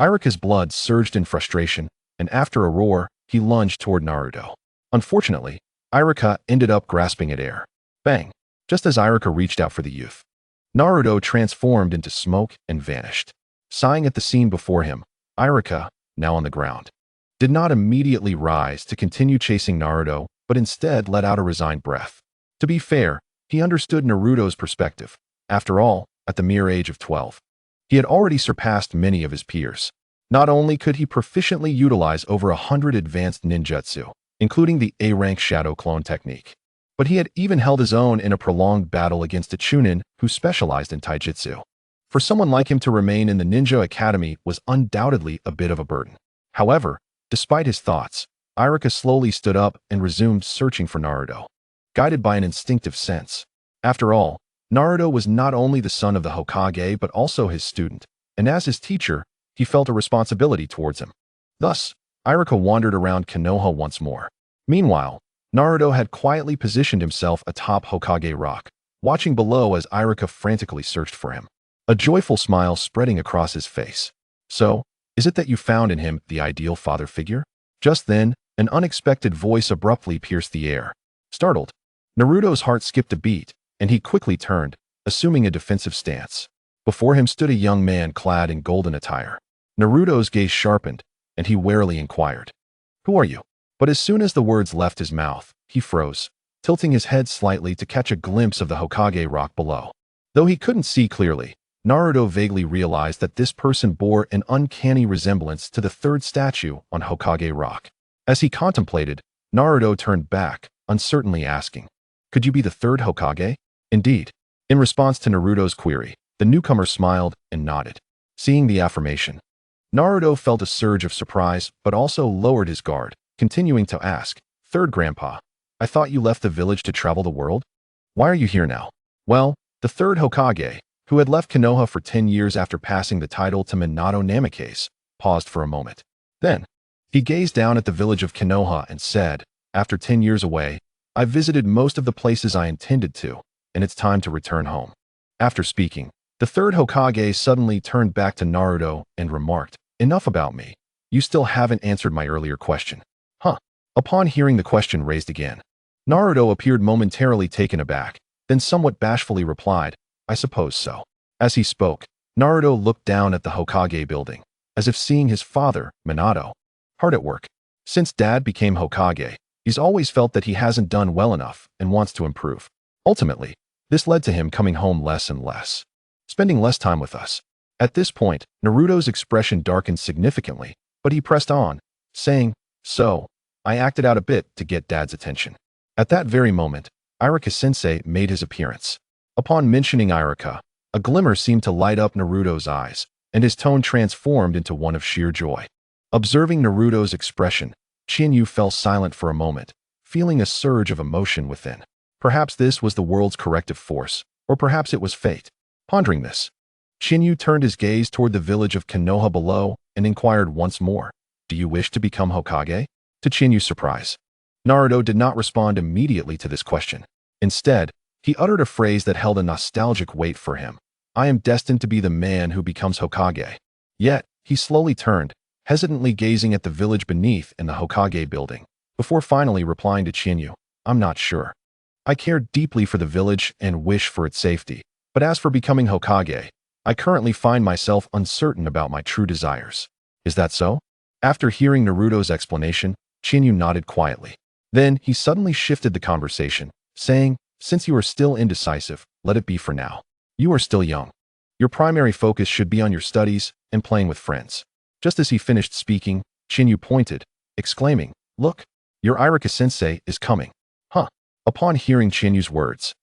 Iruka's blood surged in frustration, and after a roar, he lunged toward Naruto. Unfortunately, Iruka ended up grasping at air. Bang! Just as Iruka reached out for the youth, Naruto transformed into smoke and vanished. Sighing at the scene before him, Iruka, now on the ground, did not immediately rise to continue chasing Naruto, but instead let out a resigned breath. To be fair, he understood Naruto's perspective. After all, at the mere age of 12, he had already surpassed many of his peers. Not only could he proficiently utilize over 100 advanced ninjutsu, including the A-rank shadow clone technique, but he had even held his own in a prolonged battle against a chunin who specialized in taijutsu. For someone like him to remain in the ninja academy was undoubtedly a bit of a burden. However, despite his thoughts, Iruka slowly stood up and resumed searching for Naruto, guided by an instinctive sense. After all, Naruto was not only the son of the Hokage but also his student, and as his teacher, he felt a responsibility towards him. Thus, Iruka wandered around Konoha once more. Meanwhile, Naruto had quietly positioned himself atop Hokage Rock, watching below as Iruka frantically searched for him, a joyful smile spreading across his face. So, is it that you found in him the ideal father figure? Just then, an unexpected voice abruptly pierced the air. Startled, Naruto's heart skipped a beat, and he quickly turned, assuming a defensive stance. Before him stood a young man clad in golden attire. Naruto's gaze sharpened, and he warily inquired, "Who are you?" But as soon as the words left his mouth, he froze, tilting his head slightly to catch a glimpse of the Hokage rock below. Though he couldn't see clearly, Naruto vaguely realized that this person bore an uncanny resemblance to the third statue on Hokage Rock. As he contemplated, Naruto turned back, uncertainly asking, "Could you be the third Hokage?" Indeed. In response to Naruto's query, the newcomer smiled and nodded. Seeing the affirmation, Naruto felt a surge of surprise but also lowered his guard, continuing to ask, "Third Grandpa, I thought you left the village to travel the world? Why are you here now?" Well, the third Hokage, who had left Konoha for 10 years after passing the title to Minato Namikaze, paused for a moment. Then, he gazed down at the village of Konoha and said, "After 10 years away, I've visited most of the places I intended to, and it's time to return home." After speaking, the third Hokage suddenly turned back to Naruto and remarked, "Enough about me. You still haven't answered my earlier question." Huh. Upon hearing the question raised again, Naruto appeared momentarily taken aback, then somewhat bashfully replied, "I suppose so." As he spoke, Naruto looked down at the Hokage building, as if seeing his father, Minato, hard at work. Since Dad became Hokage, he's always felt that he hasn't done well enough and wants to improve. Ultimately, this led to him coming home less and less, spending less time with us. At this point, Naruto's expression darkened significantly, but he pressed on, saying, "So, I acted out a bit to get Dad's attention." At that very moment, Irika-sensei made his appearance. Upon mentioning Irika, a glimmer seemed to light up Naruto's eyes, and his tone transformed into one of sheer joy. Observing Naruto's expression, Chinyu fell silent for a moment, feeling a surge of emotion within. Perhaps this was the world's corrective force, or perhaps it was fate. Pondering this, Chinyu turned his gaze toward the village of Konoha below and inquired once more, "Do you wish to become Hokage?" To Chinyu's surprise, Naruto did not respond immediately to this question. Instead, he uttered a phrase that held a nostalgic weight for him. "I am destined to be the man who becomes Hokage." Yet, he slowly turned, hesitantly gazing at the village beneath in the Hokage building, before finally replying to Chinyu, "I'm not sure. I care deeply for the village and wish for its safety, but as for becoming Hokage, I currently find myself uncertain about my true desires." "Is that so?" After hearing Naruto's explanation, Chinyu nodded quietly. Then he suddenly shifted the conversation, saying, "Since you are still indecisive, let it be for now. You are still young. Your primary focus should be on your studies and playing with friends." Just as he finished speaking, Chinyu pointed, exclaiming, "Look, your Irika-sensei is coming." "Huh." Upon hearing Chinyu's words,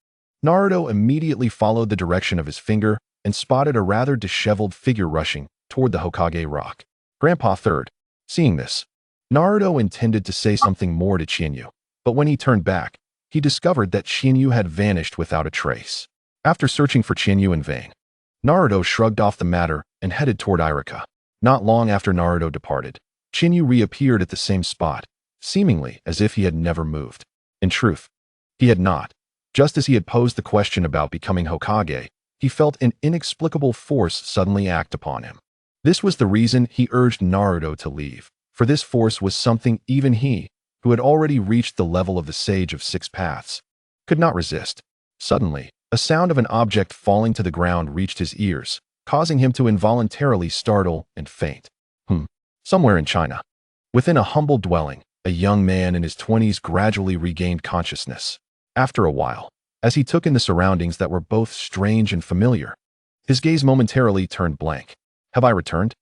Naruto immediately followed the direction of his finger and spotted a rather disheveled figure rushing toward the Hokage rock. Grandpa Third. Seeing this, Naruto intended to say something more to Chinyu, but when he turned back, he discovered that Chinyu had vanished without a trace. After searching for Chinyu in vain, Naruto shrugged off the matter and headed toward Irika. Not long after Naruto departed, Chinyu reappeared at the same spot, seemingly as if he had never moved. In truth, he had not. Just as he had posed the question about becoming Hokage, he felt an inexplicable force suddenly act upon him. This was the reason he urged Naruto to leave, for this force was something even he, who had already reached the level of the Sage of Six Paths, could not resist. Suddenly, a sound of an object falling to the ground reached his ears, causing him to involuntarily startle and faint. Somewhere in China, within a humble dwelling, a young man in his 20s gradually regained consciousness. After a while, as he took in the surroundings that were both strange and familiar, his gaze momentarily turned blank. "Have I returned?"